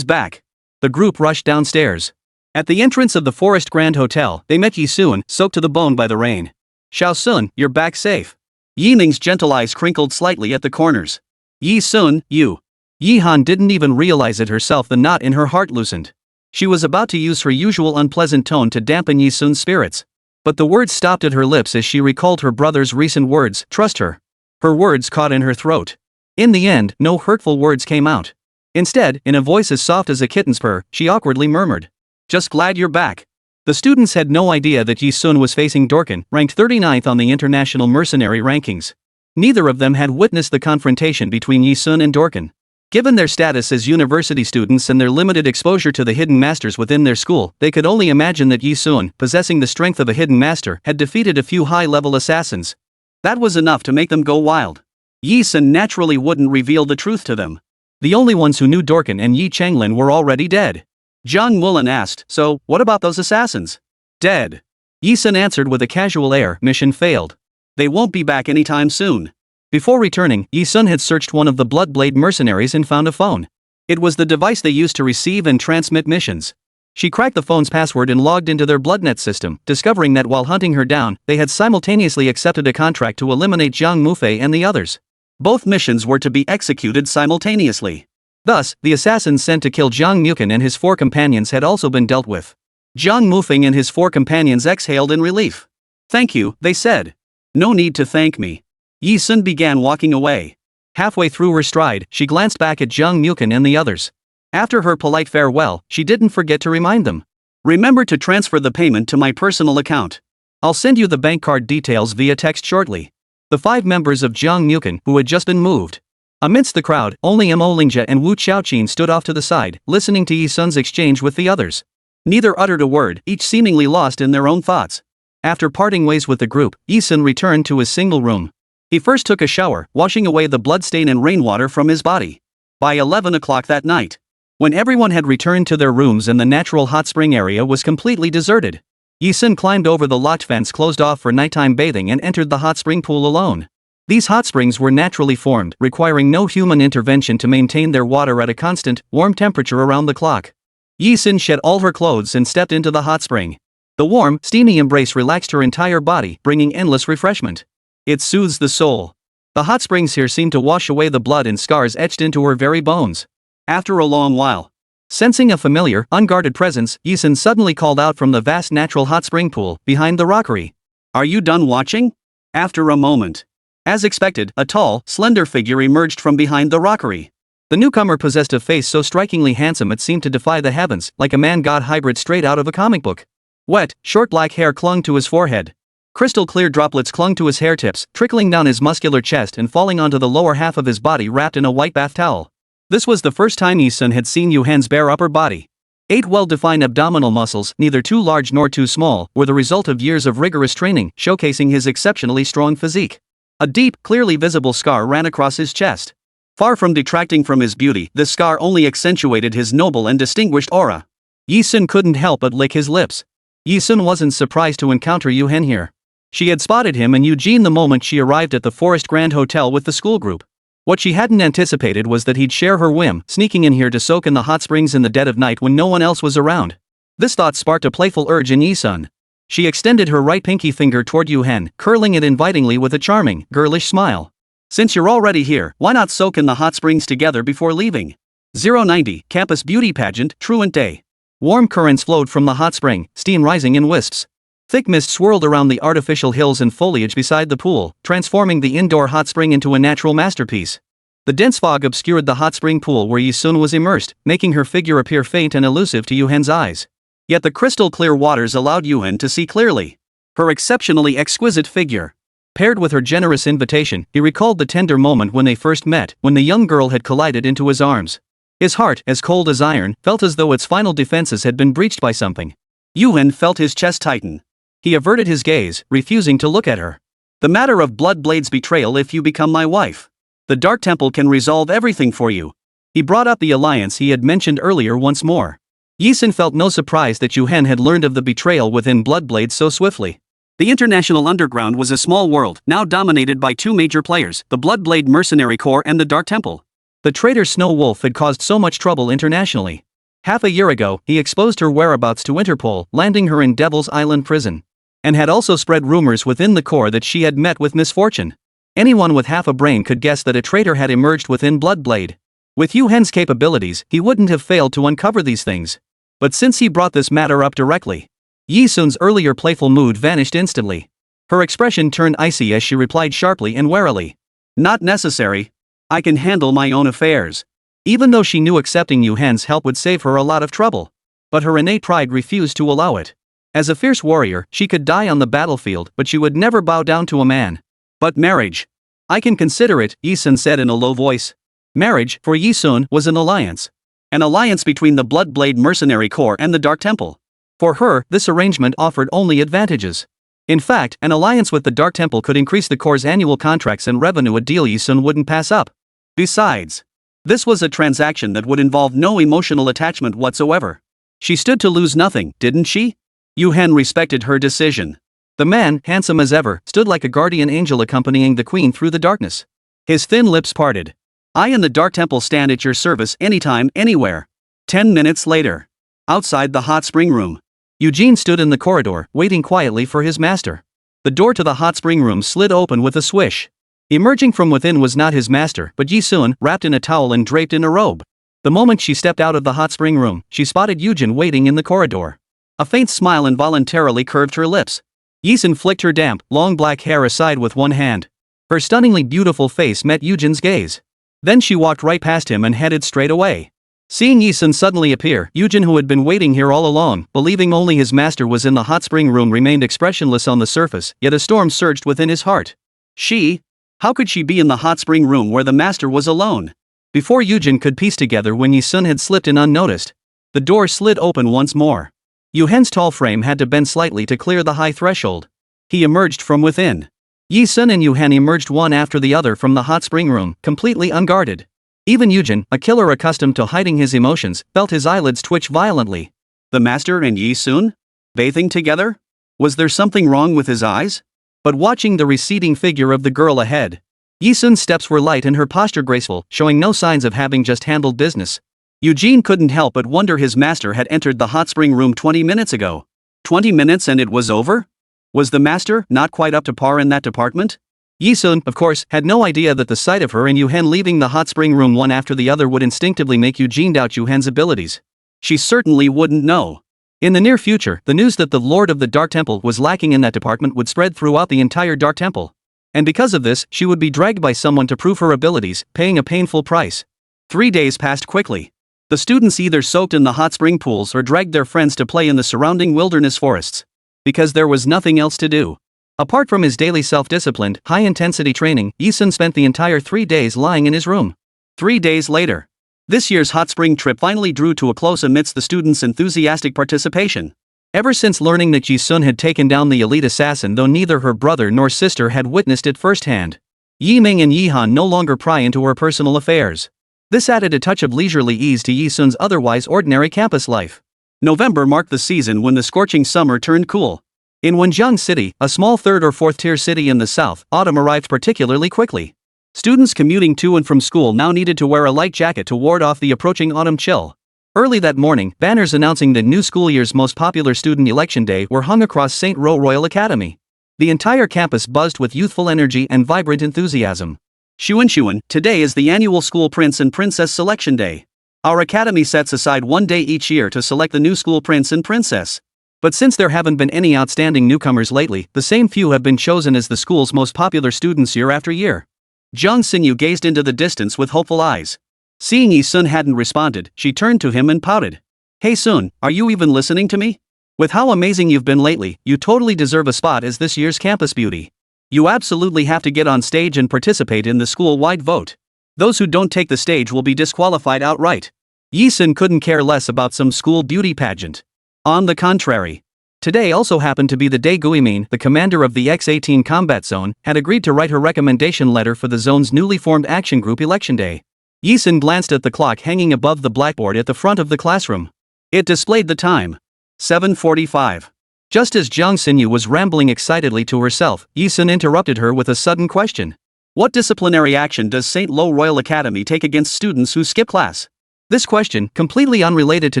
back. The group rushed downstairs. At the entrance of the Forest Grand Hotel, they met Yi-sun, soaked to the bone by the rain. Xiao-sun, you're back safe. Yiming's gentle eyes crinkled slightly at the corners. Yi-sun, you. Yihan didn't even realize it herself, the knot in her heart loosened. She was about to use her usual unpleasant tone to dampen Yi-sun's spirits. But the words stopped at her lips as she recalled her brother's recent words, trust her. Her words caught in her throat. In the end, no hurtful words came out. Instead, in a voice as soft as a kitten's purr, she awkwardly murmured. Just glad you're back. The students had no idea that Yi-sun was facing Dorkin, ranked 39th on the international mercenary rankings. Neither of them had witnessed the confrontation between Yi-sun and Dorkin. Given their status as university students and their limited exposure to the hidden masters within their school, they could only imagine that Yi-sun, possessing the strength of a hidden master, had defeated a few high-level assassins. That was enough to make them go wild. Yi-sun naturally wouldn't reveal the truth to them. The only ones who knew Dorkin and Yi Chenglin were already dead. Zhang Mulan asked, so, what about those assassins? Dead. Yi-sun answered with a casual air, mission failed. They won't be back anytime soon. Before returning, Yi-sun had searched one of the Bloodblade mercenaries and found a phone. It was the device they used to receive and transmit missions. She cracked the phone's password and logged into their Bloodnet system, discovering that while hunting her down, they had simultaneously accepted a contract to eliminate Zhang Mufei and the others. Both missions were to be executed simultaneously. Thus, the assassins sent to kill Zhang Mukan and his 4 companions had also been dealt with. Zhang Mufei and his 4 companions exhaled in relief. Thank you, they said. No need to thank me. Yi-sun began walking away. Halfway through her stride, she glanced back at Zhang Mukan and the others. After her polite farewell, she didn't forget to remind them. Remember to transfer the payment to my personal account. I'll send you the bank card details via text shortly. The 5 members of Zhang Mukan, who had just been moved. Amidst the crowd, only Mo Lingjie and Wu Xiaoqin stood off to the side, listening to Yi-sun's exchange with the others. Neither uttered a word, each seemingly lost in their own thoughts. After parting ways with the group, Yi-sun returned to his single room. He first took a shower, washing away the bloodstain and rainwater from his body. By 11 o'clock that night, when everyone had returned to their rooms and the natural hot spring area was completely deserted, Yi-sun climbed over the locked fence closed off for nighttime bathing and entered the hot spring pool alone. These hot springs were naturally formed, requiring no human intervention to maintain their water at a constant, warm temperature around the clock. Yi-sun shed all her clothes and stepped into the hot spring. The warm, steamy embrace relaxed her entire body, bringing endless refreshment. It soothes the soul. The hot springs here seemed to wash away the blood and scars etched into her very bones. After a long while, sensing a familiar, unguarded presence, Yi-sun suddenly called out from the vast natural hot spring pool, behind the rockery. Are you done watching? After a moment. As expected, a tall, slender figure emerged from behind the rockery. The newcomer possessed a face so strikingly handsome it seemed to defy the heavens, like a man-god hybrid straight out of a comic book. Wet, short black hair clung to his forehead. Crystal clear droplets clung to his hair tips, trickling down his muscular chest and falling onto the lower half of his body wrapped in a white bath towel. This was the first time Yi-sun had seen Yu Hen's bare upper body. 8 well-defined abdominal muscles, neither too large nor too small, were the result of years of rigorous training, showcasing his exceptionally strong physique. A deep, clearly visible scar ran across his chest. Far from detracting from his beauty, this scar only accentuated his noble and distinguished aura. Yi-sun couldn't help but lick his lips. Yi-sun wasn't surprised to encounter Yu Hen here. She had spotted him and Eugene the moment she arrived at the Forest Grand Hotel with the school group. What she hadn't anticipated was that he'd share her whim, sneaking in here to soak in the hot springs in the dead of night when no one else was around. This thought sparked a playful urge in Yi-sun. She extended her right pinky finger toward Yu Hen, curling it invitingly with a charming, girlish smile. Since you're already here, why not soak in the hot springs together before leaving? 090, Campus Beauty Pageant, Truant Day. Warm currents flowed from the hot spring, steam rising in wisps. Thick mist swirled around the artificial hills and foliage beside the pool, transforming the indoor hot spring into a natural masterpiece. The dense fog obscured the hot spring pool where Yi-sun was immersed, making her figure appear faint and elusive to Yu Hen's eyes. Yet the crystal-clear waters allowed Yu Hen to see clearly. Her exceptionally exquisite figure. Paired with her generous invitation, he recalled the tender moment when they first met, when the young girl had collided into his arms. His heart, as cold as iron, felt as though its final defenses had been breached by something. Yu Hen felt his chest tighten. He averted his gaze, refusing to look at her. The matter of Bloodblade's betrayal. If you become my wife, the Dark Temple can resolve everything for you. He brought up the alliance he had mentioned earlier once more. Yi-sun felt no surprise that Yu Hen had learned of the betrayal within Bloodblade so swiftly. The international underground was a small world, now dominated by 2 major players, the Bloodblade Mercenary Corps and the Dark Temple. The traitor Snow Wolf had caused so much trouble internationally. Half a year ago, he exposed her whereabouts to Interpol, landing her in Devil's Island prison. And had also spread rumors within the Corps that she had met with misfortune. Anyone with half a brain could guess that a traitor had emerged within Bloodblade. With Yu Hen's capabilities, he wouldn't have failed to uncover these things. But since he brought this matter up directly, Yi-sun's earlier playful mood vanished instantly. Her expression turned icy as she replied sharply and warily. Not necessary. I can handle my own affairs. Even though she knew accepting Yu Hen's help would save her a lot of trouble. But her innate pride refused to allow it. As a fierce warrior, she could die on the battlefield, but she would never bow down to a man. But marriage. I can consider it, Yi-sun said in a low voice. Marriage, for Yi-sun, was an alliance. An alliance between the Bloodblade Mercenary Corps and the Dark Temple. For her, this arrangement offered only advantages. In fact, an alliance with the Dark Temple could increase the Corps' annual contracts and revenue, a deal Yi-sun wouldn't pass up. Besides, this was a transaction that would involve no emotional attachment whatsoever. She stood to lose nothing, didn't she? Yu Hen respected her decision. The man, handsome as ever, stood like a guardian angel accompanying the queen through the darkness. His thin lips parted. I and the Dark Temple stand at your service anytime, anywhere. 10 minutes later. Outside the hot spring room. Eugene stood in the corridor, waiting quietly for his master. The door to the hot spring room slid open with a swish. Emerging from within was not his master, but Yi-sun, wrapped in a towel and draped in a robe. The moment she stepped out of the hot spring room, she spotted Eugene waiting in the corridor. A faint smile involuntarily curved her lips. Yi-sun flicked her damp, long black hair aside with one hand. Her stunningly beautiful face met Eugene's gaze. Then she walked right past him and headed straight away. Seeing Yi-sun suddenly appear, Eugene, who had been waiting here all along, believing only his master was in the hot spring room, remained expressionless on the surface, yet a storm surged within his heart. She? How could she be in the hot spring room where the master was alone? Before Eugene could piece together when Yi-sun had slipped in unnoticed, the door slid open once more. Yu Hen's tall frame had to bend slightly to clear the high threshold. He emerged from within. Yi-sun and Yu Hen emerged one after the other from the hot spring room, completely unguarded. Even Eugene, a killer accustomed to hiding his emotions, felt his eyelids twitch violently. The master and Yi-sun? Bathing together? Was there something wrong with his eyes? But watching the receding figure of the girl ahead, Yi-sun's steps were light and her posture graceful, showing no signs of having just handled business. Eugene couldn't help but wonder his master had entered the hot spring room 20 minutes ago. 20 minutes and it was over? Was the master not quite up to par in that department? Yi-sun, of course, had no idea that the sight of her and Yu Hen leaving the hot spring room one after the other would instinctively make Eugene doubt Yu Hen's abilities. She certainly wouldn't know. In the near future, the news that the Lord of the Dark Temple was lacking in that department would spread throughout the entire Dark Temple. And because of this, she would be dragged by someone to prove her abilities, paying a painful price. 3 days passed quickly. The students either soaked in the hot spring pools or dragged their friends to play in the surrounding wilderness forests. Because there was nothing else to do. Apart from his daily self-disciplined, high-intensity training, Yi-sun spent the entire 3 days lying in his room. 3 days later. This year's hot spring trip finally drew to a close amidst the students' enthusiastic participation. Ever since learning that Yi-sun had taken down the elite assassin, though neither her brother nor sister had witnessed it firsthand, Yi-ming and Yi-han no longer pry into her personal affairs. This added a touch of leisurely ease to Yi-sun's otherwise ordinary campus life. November marked the season when the scorching summer turned cool. In Wenjiang City, a small 3rd or 4th tier city in the south, autumn arrived particularly quickly. Students commuting to and from school now needed to wear a light jacket to ward off the approaching autumn chill. Early that morning, banners announcing the new school year's most popular student election day were hung across St. Ro Royal Academy. The entire campus buzzed with youthful energy and vibrant enthusiasm. Xunxun, today is the annual school prince and princess selection day. Our academy sets aside 1 day each year to select the new school prince and princess. But since there haven't been any outstanding newcomers lately, the same few have been chosen as the school's most popular students year after year. Jiang Xinyu gazed into the distance with hopeful eyes. Seeing Yi-sun hadn't responded, she turned to him and pouted. "Hey Sun, are you even listening to me? With how amazing you've been lately, you totally deserve a spot as this year's campus beauty. You absolutely have to get on stage and participate in the school-wide vote. Those who don't take the stage will be disqualified outright." Yi-sun couldn't care less about some school beauty pageant. On the contrary. Today also happened to be the day Guimin, the commander of the X-18 combat zone, had agreed to write her recommendation letter for the zone's newly formed action group election day. Yi-sun glanced at the clock hanging above the blackboard at the front of the classroom. It displayed the time. 7:45. Just as Jiang Xinyu was rambling excitedly to herself, Yi-sun interrupted her with a sudden question. "What disciplinary action does St. Lo Royal Academy take against students who skip class?" This question, completely unrelated to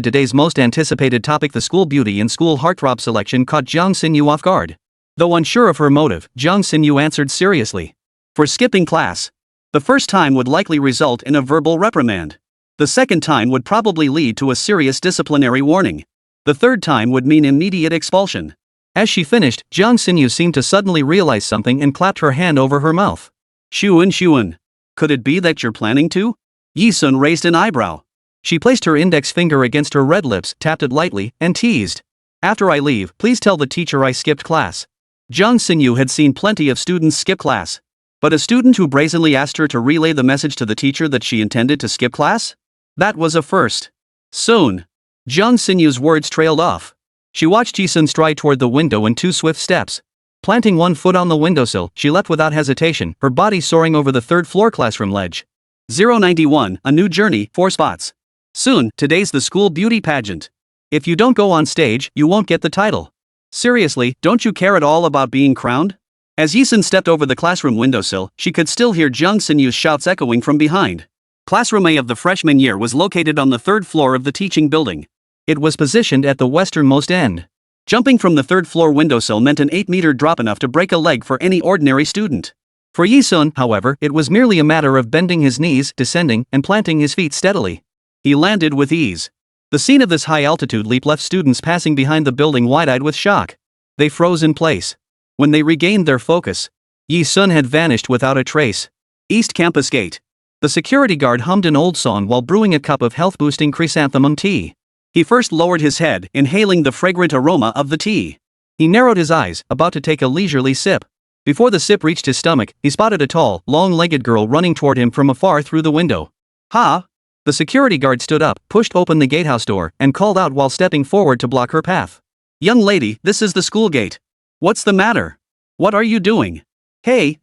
today's most anticipated topic, the school beauty and school heartthrob selection, caught Jiang Xinyu off guard. Though unsure of her motive, Jiang Xinyu answered seriously. "For skipping class. The first time would likely result in a verbal reprimand. The second time would probably lead to a serious disciplinary warning. The third time would mean immediate expulsion." As she finished, Jiang Xinyu seemed to suddenly realize something and clapped her hand over her mouth. Xun. Could it be that you're planning to?" Yi-sun raised an eyebrow. She placed her index finger against her red lips, tapped it lightly, and teased. "After I leave, please tell the teacher I skipped class." Jiang Xinyu had seen plenty of students skip class. But a student who brazenly asked her to relay the message to the teacher that she intended to skip class? That was a first. Soon. Jiang Xinyu's words trailed off. She watched Yi-sun stride toward the window in 2 swift steps. Planting one foot on the windowsill, she leapt without hesitation, her body soaring over the 3rd floor classroom ledge. 091, a new journey, 4 spots. Soon, today's the school beauty pageant. If you don't go on stage, you won't get the title. Seriously, don't you care at all about being crowned? As Yi-sun stepped over the classroom windowsill, she could still hear Jiang Xinyu's shouts echoing from behind. Classroom A of the freshman year was located on the 3rd floor of the teaching building. It was positioned at the westernmost end. Jumping from the 3rd floor windowsill meant an 8-meter drop, enough to break a leg for any ordinary student. For Yi-sun, however, it was merely a matter of bending his knees, descending, and planting his feet steadily. He landed with ease. The scene of this high-altitude leap left students passing behind the building wide-eyed with shock. They froze in place. When they regained their focus, Yi-sun had vanished without a trace. East Campus Gate. The security guard hummed an old song while brewing a cup of health-boosting chrysanthemum tea. He first lowered his head, inhaling the fragrant aroma of the tea. He narrowed his eyes, about to take a leisurely sip. Before the sip reached his stomach, he spotted a tall, long-legged girl running toward him from afar through the window. "Ha!" The security guard stood up, pushed open the gatehouse door, and called out while stepping forward to block her path. "Young lady, this is the school gate. What's the matter? What are you doing? Hey!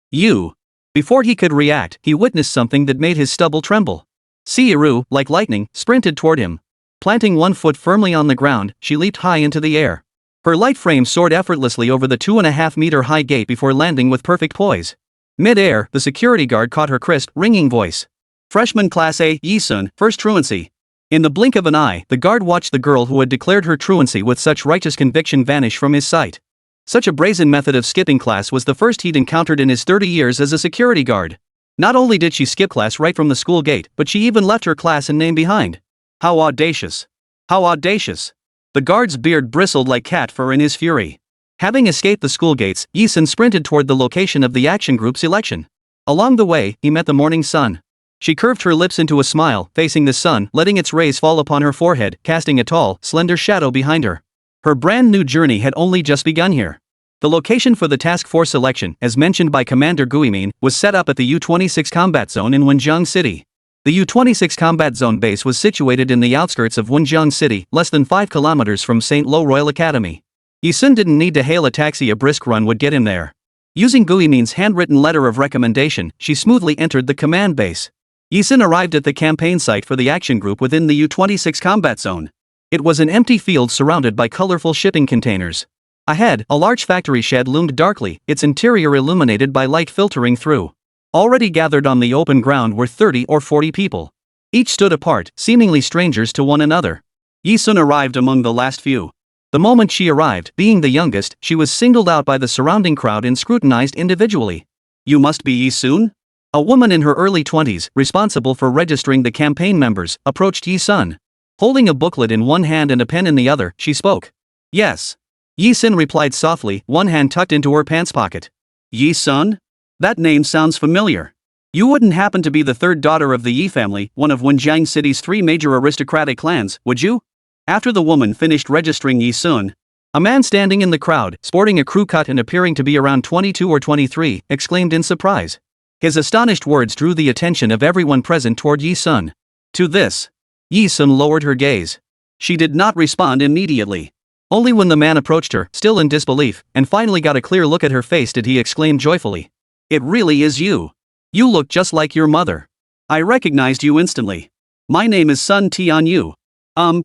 You!" Before he could react, he witnessed something that made his stubble tremble. Seiru, like lightning, sprinted toward him. Planting one foot firmly on the ground, she leaped high into the air. Her light frame soared effortlessly over the 2.5-meter-high gate before landing with perfect poise. Mid-air, the security guard caught her crisp, ringing voice. "Freshman Class A, Yi-sun, first truancy." In the blink of an eye, the guard watched the girl who had declared her truancy with such righteous conviction vanish from his sight. Such a brazen method of skipping class was the first he'd encountered in his 30 years as a security guard. Not only did she skip class right from the school gate, but she even left her class and name behind. How audacious! How audacious! The guard's beard bristled like cat fur in his fury. Having escaped the school gates, Yi-sun sprinted toward the location of the action group's election. Along the way, he met the morning sun. She curved her lips into a smile, facing the sun, letting its rays fall upon her forehead, casting a tall, slender shadow behind her. Her brand new journey had only just begun here. The location for the task force selection, as mentioned by Commander Guimin, was set up at the U-26 combat zone in Wenzhong City. The U-26 combat zone base was situated in the outskirts of Wenzhong City, less than 5 kilometers from St. Lo Royal Academy. Yi-sun didn't need to hail a taxi, a brisk run would get him there. Using Guimin's handwritten letter of recommendation, she smoothly entered the command base. Yi-sun arrived at the campaign site for the action group within the U-26 combat zone. It was an empty field surrounded by colorful shipping containers. Ahead, a large factory shed loomed darkly, its interior illuminated by light filtering through. Already gathered on the open ground were 30 or 40 people. Each stood apart, seemingly strangers to one another. Yi-sun arrived among the last few. The moment she arrived, being the youngest, she was singled out by the surrounding crowd and scrutinized individually. "You must be Yi-sun?" A woman in her early 20s, responsible for registering the campaign members, approached Yi-sun. Holding a booklet in one hand and a pen in the other, she spoke. "Yes." Yi-sun replied softly, one hand tucked into her pants pocket. "Yi-sun? That name sounds familiar. You wouldn't happen to be the third daughter of the Yi family, one of Wenzhong City's 3 major aristocratic clans, would you?" After the woman finished registering Yi-sun, a man standing in the crowd, sporting a crew cut and appearing to be around 22 or 23, exclaimed in surprise. His astonished words drew the attention of everyone present toward Yi-sun. To this, Yi-sun lowered her gaze. She did not respond immediately. Only when the man approached her, still in disbelief, and finally got a clear look at her face did he exclaim joyfully. "It really is you. You look just like your mother. I recognized you instantly. My name is Sun Tianyu.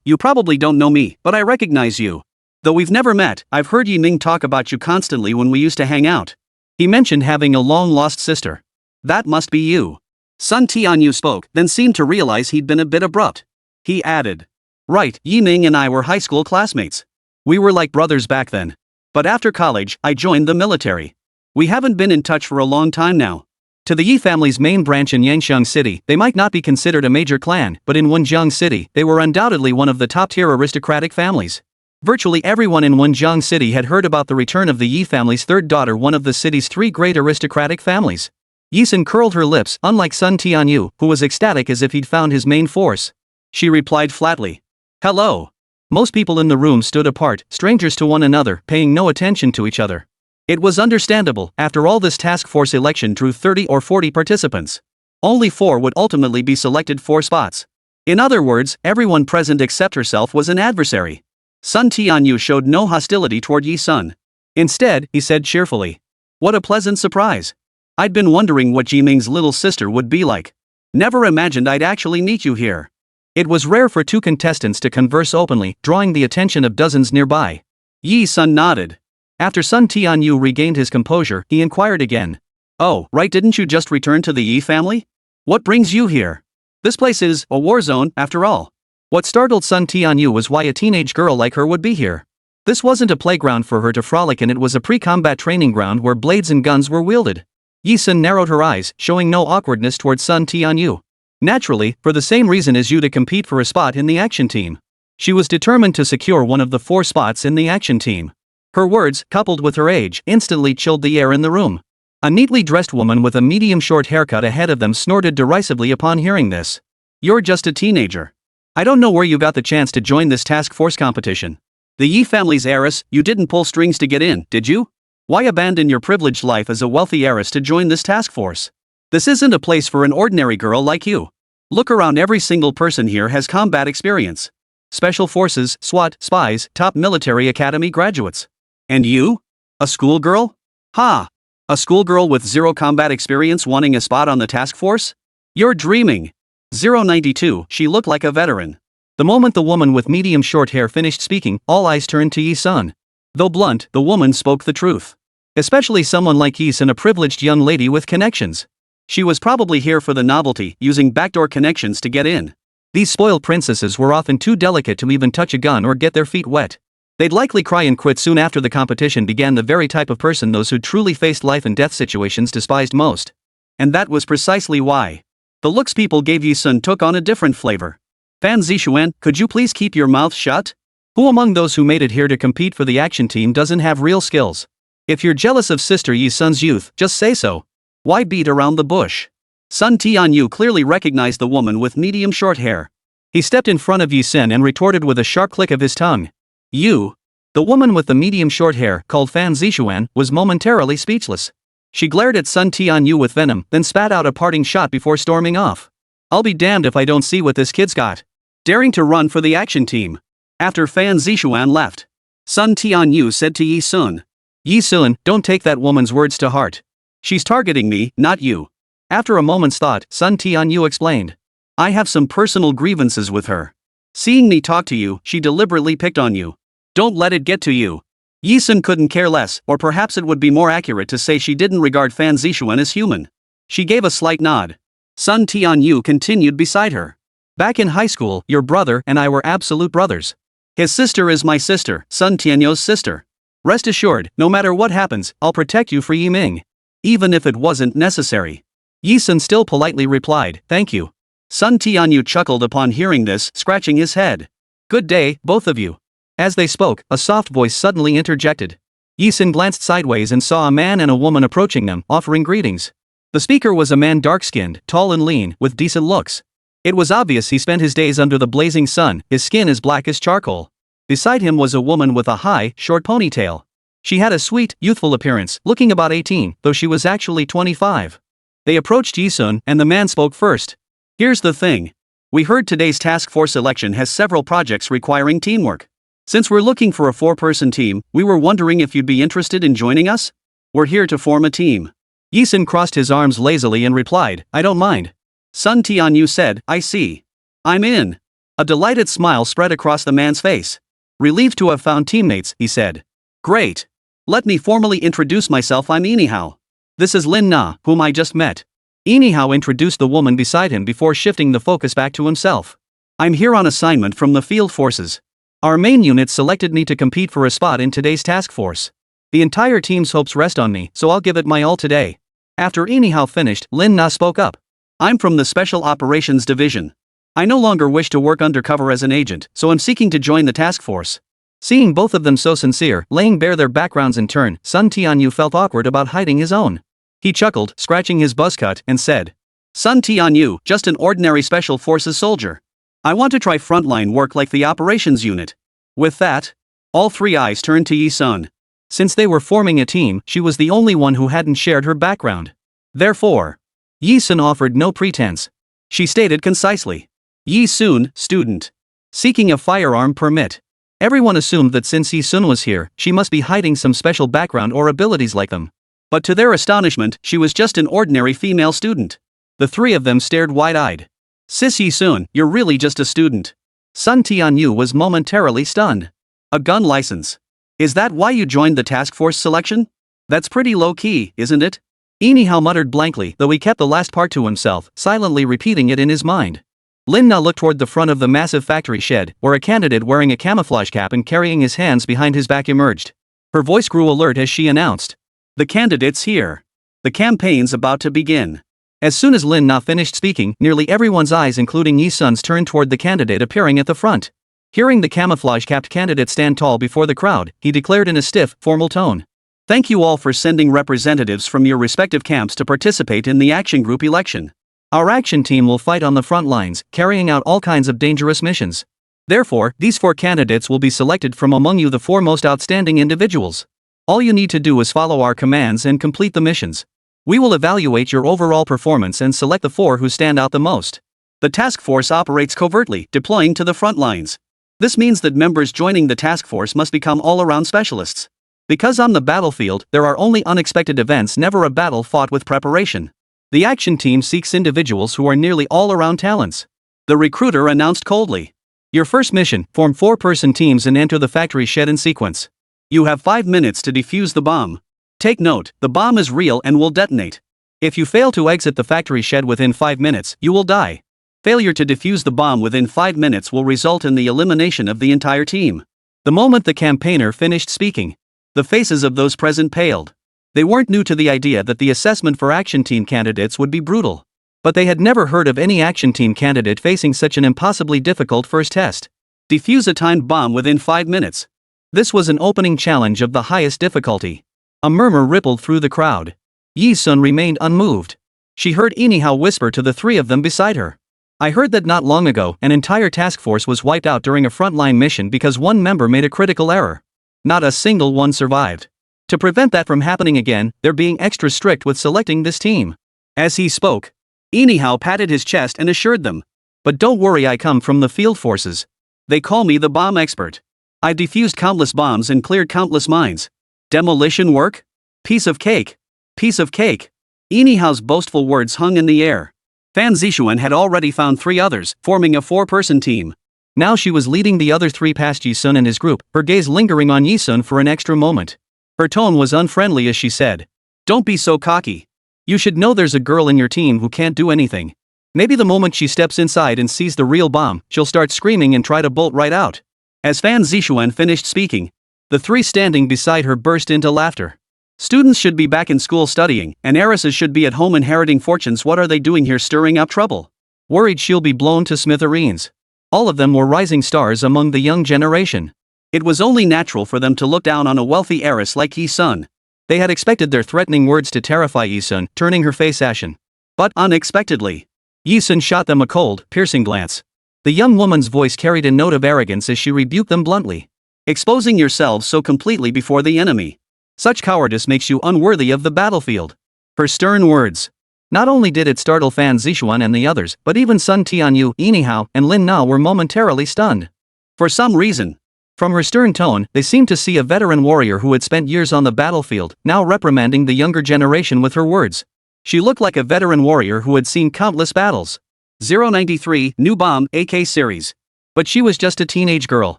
You probably don't know me, but I recognize you. Though we've never met, I've heard Yi Ming talk about you constantly when we used to hang out." He mentioned having a long-lost sister. "That must be you." Sun Tianyu spoke, then seemed to realize he'd been a bit abrupt. He added, "Right, Yi Ming and I were high school classmates. We were like brothers back then. But after college, I joined the military. We haven't been in touch for a long time now." To the Yi family's main branch in Yangsheng City, they might not be considered a major clan, but in Wenzhong City, they were undoubtedly one of the top-tier aristocratic families. Virtually everyone in Wenzhong City had heard about the return of the Yi family's third daughter, one of the city's 3 great aristocratic families. Yi-sun curled her lips, unlike Sun Tianyu, who was ecstatic as if he'd found his main force. She replied flatly, "Hello." Most people in the room stood apart, strangers to one another, paying no attention to each other. It was understandable, after all this task force election drew 30 or 40 participants. Only 4 would ultimately be selected for spots. In other words, everyone present except herself was an adversary. Sun Tianyu showed no hostility toward Yi-sun. Instead, he said cheerfully, "What a pleasant surprise. I'd been wondering what Yi Ming's little sister would be like. Never imagined I'd actually meet you here." It was rare for 2 contestants to converse openly, drawing the attention of dozens nearby. Yi-sun nodded. After Sun Tianyu regained his composure, he inquired again. "Oh, right, didn't you just return to the Yi family? What brings you here? This place is a war zone, after all." What startled Sun Tianyu was why a teenage girl like her would be here. This wasn't a playground for her to frolic in, it was a pre-combat training ground where blades and guns were wielded. Yi-sun narrowed her eyes, showing no awkwardness toward Sun Tianyu. Naturally, for the same reason as you, to compete for a spot in the action team. She was determined to secure one of the 4 spots in the action team. Her words, coupled with her age, instantly chilled the air in the room. A neatly dressed woman with a medium-short haircut ahead of them snorted derisively upon hearing this. "You're just a teenager. I don't know where you got the chance to join this task force competition. The Yi family's heiress, you didn't pull strings to get in, did you? Why abandon your privileged life as a wealthy heiress to join this task force? This isn't a place for an ordinary girl like you. Look around, every single person here has combat experience. Special forces, SWAT, spies, top military academy graduates. And you? A schoolgirl? Ha! A schoolgirl with 0 combat experience wanting a spot on the task force? You're dreaming." 092, she looked like a veteran. The moment the woman with medium short hair finished speaking, all eyes turned to Yi-sun. Though blunt, the woman spoke the truth. Especially someone like Yi-sun, a privileged young lady with connections. She was probably here for the novelty, using backdoor connections to get in. These spoiled princesses were often too delicate to even touch a gun or get their feet wet. They'd likely cry and quit soon after the competition began, the very type of person those who truly faced life and death situations despised most. And that was precisely why. The looks people gave Yi-sun took on a different flavor. "Fan Zixuan, could you please keep your mouth shut? Who among those who made it here to compete for the action team doesn't have real skills? If you're jealous of Sister Yi-sun's youth, just say so. Why beat around the bush?" Sun Tianyu clearly recognized the woman with medium short hair. He stepped in front of Yi Sun and retorted with a sharp click of his tongue. You. The woman with the medium short hair, called Fan Zixuan, was momentarily speechless. She glared at Sun Tianyu with venom, then spat out a parting shot before storming off. I'll be damned if I don't see what this kid's got. Daring to run for the action team. After Fan Zixuan left, Sun Tianyu said to Yi Sun. Yi Sun, don't take that woman's words to heart. She's targeting me, not you. After a moment's thought, Sun Tianyu explained. I have some personal grievances with her. Seeing me talk to you, she deliberately picked on you. Don't let it get to you. Yi Sun couldn't care less, or perhaps it would be more accurate to say she didn't regard Fan Zixuan as human. She gave a slight nod. Sun Tianyu continued beside her. Back in high school, your brother and I were absolute brothers. His sister is my sister, Sun Tianyu's sister. Rest assured, no matter what happens, I'll protect you for Yiming. Even if it wasn't necessary. Yi Sun still politely replied, thank you. Sun Tianyu chuckled upon hearing this, scratching his head. Good day, both of you. As they spoke, a soft voice suddenly interjected. Yi Sun glanced sideways and saw a man and a woman approaching them, offering greetings. The speaker was a man dark-skinned, tall and lean, with decent looks. It was obvious he spent his days under the blazing sun, his skin as black as charcoal. Beside him was a woman with a high, short ponytail. She had a sweet, youthful appearance, looking about 18, though she was actually 25. They approached Yi Sun, and the man spoke first. Here's the thing. We heard today's task force election has several projects requiring teamwork. Since we're looking for a 4-person team, we were wondering if you'd be interested in joining us? We're here to form a team. Yi Sun crossed his arms lazily and replied, I don't mind. Sun Tianyu said, I see. I'm in. A delighted smile spread across the man's face. Relieved to have found teammates, he said. Great. Let me formally introduce myself. I'm Inihao. This is Lin Na, whom I just met. Inihao introduced the woman beside him before shifting the focus back to himself. I'm here on assignment from the field forces. Our main unit selected me to compete for a spot in today's task force. The entire team's hopes rest on me, so I'll give it my all today. After Inihao finished, Lin Na spoke up. I'm from the Special Operations Division. I no longer wish to work undercover as an agent, so I'm seeking to join the task force. Seeing both of them so sincere, laying bare their backgrounds in turn, Sun Tianyu felt awkward about hiding his own. He chuckled, scratching his buzzcut, and said, Sun Tianyu, just an ordinary Special Forces soldier. I want to try frontline work like the operations unit. With that, all 3 eyes turned to Yi Sun. Since they were forming a team, she was the only one who hadn't shared her background. Therefore, Yi Sun offered no pretense. She stated concisely. Yi Sun, student. Seeking a firearm permit. Everyone assumed that since Yi Sun was here, she must be hiding some special background or abilities like them. But to their astonishment, she was just an ordinary female student. The 3 of them stared wide-eyed. Sis Yi Sun, you're really just a student. Sun Tianyu was momentarily stunned. A gun license. Is that why you joined the task force selection? That's pretty low-key, isn't it? Inihao muttered blankly, though he kept the last part to himself, silently repeating it in his mind. Lin Na looked toward the front of the massive factory shed, where a candidate wearing a camouflage cap and carrying his hands behind his back emerged. Her voice grew alert as she announced. The candidate's here. The campaign's about to begin. As soon as Lin Na finished speaking, nearly everyone's eyes including Yi Sun's turned toward the candidate appearing at the front. Hearing the camouflage-capped candidate stand tall before the crowd, he declared in a stiff, formal tone. Thank you all for sending representatives from your respective camps to participate in the action group election. Our action team will fight on the front lines, carrying out all kinds of dangerous missions. Therefore, these 4 candidates will be selected from among you, the 4 most outstanding individuals. All you need to do is follow our commands and complete the missions. We will evaluate your overall performance and select the 4 who stand out the most. The task force operates covertly, deploying to the front lines. This means that members joining the task force must become all-around specialists. Because on the battlefield, there are only unexpected events, never a battle fought with preparation. The action team seeks individuals who are nearly all-around talents. The recruiter announced coldly. Your first mission, form 4-person teams and enter the factory shed in sequence. You have 5 minutes to defuse the bomb. Take note, the bomb is real and will detonate. If you fail to exit the factory shed within 5 minutes, you will die. Failure to defuse the bomb within 5 minutes will result in the elimination of the entire team. The moment the campaigner finished speaking, the faces of those present paled. They weren't new to the idea that the assessment for action team candidates would be brutal. But they had never heard of any action team candidate facing such an impossibly difficult first test. Defuse a timed bomb within 5 minutes. This was an opening challenge of the highest difficulty. A murmur rippled through the crowd. Yi Sun remained unmoved. She heard Inihao whisper to the three of them beside her. I heard that not long ago, an entire task force was wiped out during a frontline mission because one member made a critical error. Not a single one survived. To prevent that from happening again, they're being extra strict with selecting this team. As he spoke, Inihao patted his chest and assured them. But don't worry, I come from the field forces. They call me the bomb expert. I've defused countless bombs and cleared countless mines. Demolition work? Piece of cake. Piece of cake. Inihao's boastful words hung in the air. Fan Zixuan had already found 3 others, forming a 4-person team. Now she was leading the other 3 past Yisun and his group, her gaze lingering on Yisun for an extra moment. Her tone was unfriendly as she said, "Don't be so cocky. You should know there's a girl in your team who can't do anything. Maybe the moment she steps inside and sees the real bomb, she'll start screaming and try to bolt right out." As Fan Zixuan finished speaking, the 3 standing beside her burst into laughter. Students should be back in school studying, and heiresses should be at home inheriting fortunes. What are they doing here stirring up trouble? Worried she'll be blown to smithereens. All of them were rising stars among the young generation. It was only natural for them to look down on a wealthy heiress like Yisun. They had expected their threatening words to terrify Yisun, turning her face ashen. But unexpectedly, Yisun shot them a cold, piercing glance. The young woman's voice carried a note of arrogance as she rebuked them bluntly. "Exposing yourselves so completely before the enemy. Such cowardice makes you unworthy of the battlefield." Her stern words. Not only did it startle Fan Zixuan and the others, but even Sun Tianyu, Inihao, and Lin Na were momentarily stunned. For some reason, from her stern tone, they seemed to see a veteran warrior who had spent years on the battlefield, now reprimanding the younger generation with her words. She looked like a veteran warrior who had seen countless battles. 093 New Bomb AK Series. But she was just a teenage girl.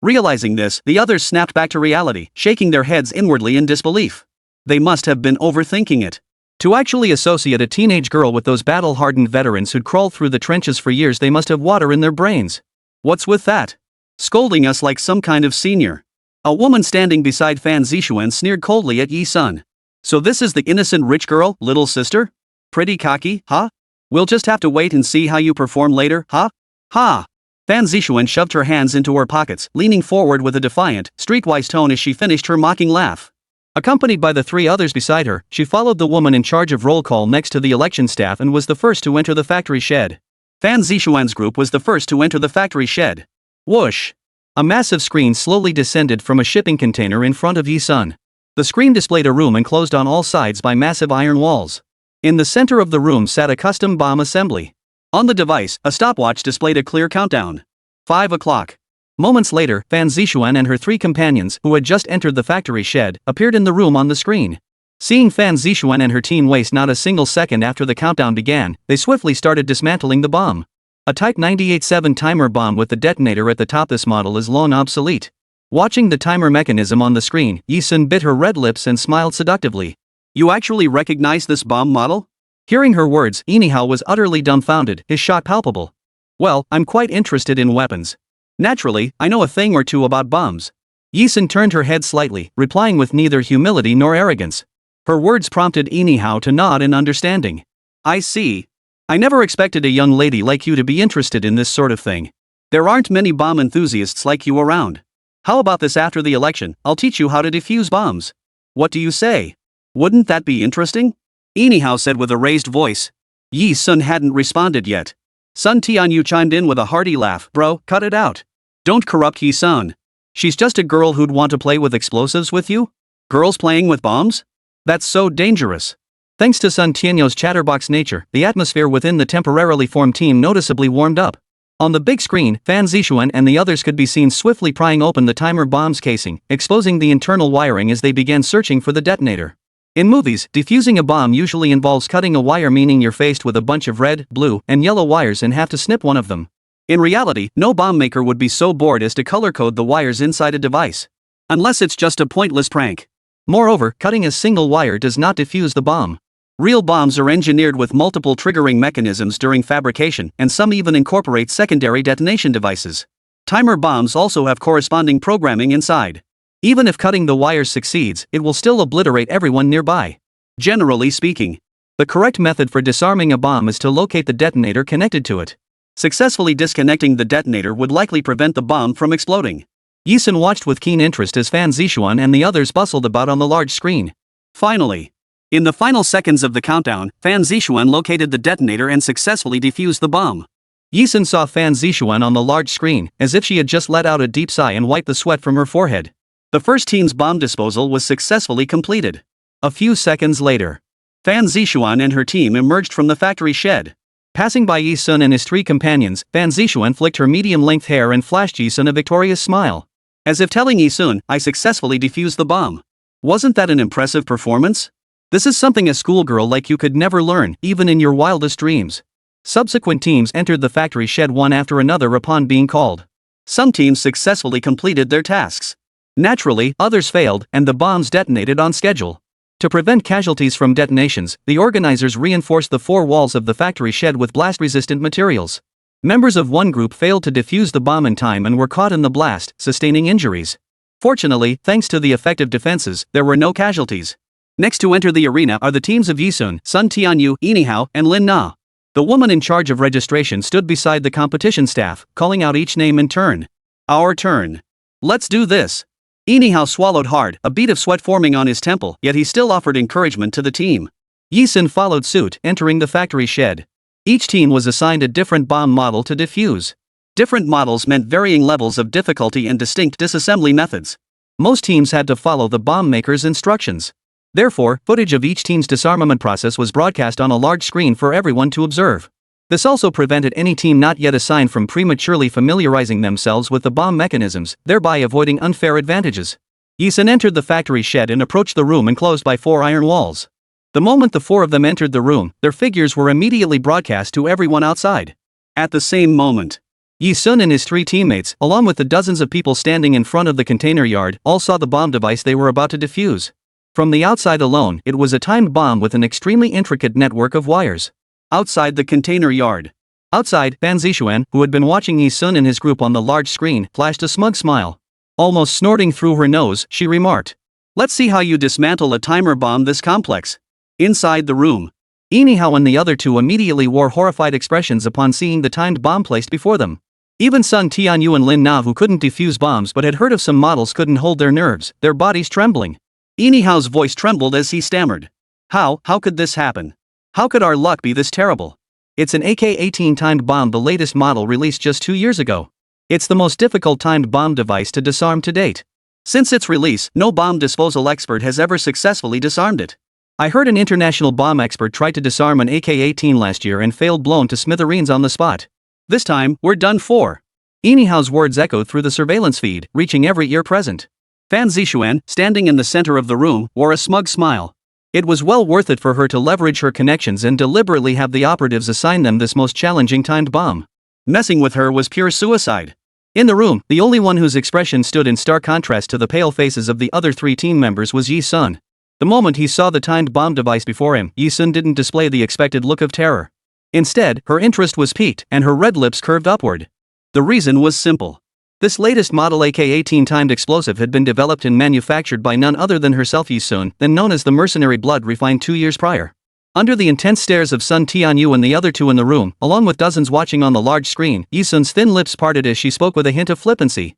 Realizing this, the others snapped back to reality, shaking their heads inwardly in disbelief. They must have been overthinking it. To actually associate a teenage girl with those battle-hardened veterans who'd crawled through the trenches for years, they must have water in their brains. What's with that? Scolding us like some kind of senior. A woman standing beside Fan Zixuan sneered coldly at Yisun. So this is the innocent rich girl, little sister? Pretty cocky, huh? We'll just have to wait and see how you perform later, huh? Ha! Fan Zixuan shoved her hands into her pockets, leaning forward with a defiant, streetwise tone as she finished her mocking laugh. Accompanied by the 3 others beside her, she followed the woman in charge of roll call next to the election staff and was the first to enter the factory shed. Fan Zixuan's group was the first to enter the factory shed. Whoosh! A massive screen slowly descended from a shipping container in front of Yisun. The screen displayed a room enclosed on all sides by massive iron walls. In the center of the room sat a custom bomb assembly. On the device, a stopwatch displayed a clear countdown. 5 o'clock. Moments later, Fan Zixuan and her 3 companions, who had just entered the factory shed, appeared in the room on the screen. Seeing Fan Zixuan and her team waste not a single second after the countdown began, they swiftly started dismantling the bomb. A Type 98-7 timer bomb with the detonator at the top. This model is long obsolete. Watching the timer mechanism on the screen, Yisun bit her red lips and smiled seductively. "You actually recognize this bomb model?" Hearing her words, Inihao was utterly dumbfounded, his shock palpable. "Well, I'm quite interested in weapons. Naturally, I know a thing or two about bombs." Yisun turned her head slightly, replying with neither humility nor arrogance. Her words prompted Inihao to nod in understanding. "I see. I never expected a young lady like you to be interested in this sort of thing. There aren't many bomb enthusiasts like you around. How about this after the election? I'll teach you how to defuse bombs. What do you say? Wouldn't that be interesting?" Inihao said with a raised voice. Yisun hadn't responded yet. Sun Tianyu chimed in with a hearty laugh. "Bro, cut it out. Don't corrupt Yisun. She's just a girl who'd want to play with explosives with you? Girls playing with bombs? That's so dangerous." Thanks to Sun Tianyu's chatterbox nature, the atmosphere within the temporarily formed team noticeably warmed up. On the big screen, Fan Zixuan and the others could be seen swiftly prying open the timer bomb's casing, exposing the internal wiring as they began searching for the detonator. In movies, defusing a bomb usually involves cutting a wire, meaning you're faced with a bunch of red, blue, and yellow wires and have to snip one of them. In reality, no bomb maker would be so bored as to color-code the wires inside a device. Unless it's just a pointless prank. Moreover, cutting a single wire does not defuse the bomb. Real bombs are engineered with multiple triggering mechanisms during fabrication, and some even incorporate secondary detonation devices. Timer bombs also have corresponding programming inside. Even if cutting the wires succeeds, it will still obliterate everyone nearby. Generally speaking, the correct method for disarming a bomb is to locate the detonator connected to it. Successfully disconnecting the detonator would likely prevent the bomb from exploding. Yisun watched with keen interest as Fan Zixuan and the others bustled about on the large screen. Finally, In the final seconds of the countdown, Fan Zixuan located the detonator and successfully defused the bomb. Yi Sun saw Fan Zixuan on the large screen, as if she had just let out a deep sigh and wiped the sweat from her forehead. The first team's bomb disposal was successfully completed. A few seconds later, Fan Zixuan and her team emerged from the factory shed. Passing by Yi Sun and his three companions, Fan Zixuan flicked her medium-length hair and flashed Yi Sun a victorious smile. As if telling Yi Sun, I successfully defused the bomb. Wasn't that an impressive performance? This is something a schoolgirl like you could never learn, even in your wildest dreams. Subsequent teams entered the factory shed one after another upon being called. Some teams successfully completed their tasks. Naturally, others failed, and the bombs detonated on schedule. To prevent casualties from detonations, the organizers reinforced the four walls of the factory shed with blast-resistant materials. Members of one group failed to defuse the bomb in time and were caught in the blast, sustaining injuries. Fortunately, thanks to the effective defenses, there were no casualties. Next to enter the arena are the teams of Yi Sun, Sun Tianyu, Yinihao, and Lin Na. The woman in charge of registration stood beside the competition staff, calling out each name in turn. Our turn. Let's do this. Yinihao swallowed hard, a bead of sweat forming on his temple, yet he still offered encouragement to the team. Yi Sun followed suit, entering the factory shed. Each team was assigned a different bomb model to defuse. Different models meant varying levels of difficulty and distinct disassembly methods. Most teams had to follow the bomb maker's instructions. Therefore, footage of each team's disarmament process was broadcast on a large screen for everyone to observe. This also prevented any team not yet assigned from prematurely familiarizing themselves with the bomb mechanisms, thereby avoiding unfair advantages. Yi Sun entered the factory shed and approached the room enclosed by four iron walls. The moment the four of them entered the room, their figures were immediately broadcast to everyone outside. At the same moment, Yi Sun and his three teammates, along with the dozens of people standing in front of the container yard, all saw the bomb device they were about to defuse. From the outside alone, it was a timed bomb with an extremely intricate network of wires. Outside the container yard. Outside, Fan Zixuan, who had been watching Yi Sun and his group on the large screen, flashed a smug smile. Almost snorting through her nose, she remarked, "Let's see how you dismantle a timer bomb this complex." Inside the room, Yinihao and the other two immediately wore horrified expressions upon seeing the timed bomb placed before them. Even Sun Tianyu and Lin Na, who couldn't defuse bombs but had heard of some models, couldn't hold their nerves, their bodies trembling. Yinihao's voice trembled as he stammered. How could this happen? How could our luck be this terrible? It's an AK-18 timed bomb, the latest model released just 2 years ago. It's the most difficult timed bomb device to disarm to date. Since its release, no bomb disposal expert has ever successfully disarmed it. I heard an international bomb expert tried to disarm an AK-18 last year and failed, blown to smithereens on the spot. This time, we're done for. Yinihao's words echoed through the surveillance feed, reaching every ear present. Fan Zixuan, standing in the center of the room, wore a smug smile. It was well worth it for her to leverage her connections and deliberately have the operatives assign them this most challenging timed bomb. Messing with her was pure suicide. In the room, the only one whose expression stood in stark contrast to the pale faces of the other three team members was Yi Sun. The moment he saw the timed bomb device before him, Yi Sun didn't display the expected look of terror. Instead, her interest was piqued, and her red lips curved upward. The reason was simple. This latest model AK-18 timed explosive had been developed and manufactured by none other than herself, Yi Sun, then known as the Mercenary, blood refined 2 years prior. Under the intense stares of Sun Tianyu and the other two in the room, along with dozens watching on the large screen, Yi Sun's thin lips parted as she spoke with a hint of flippancy.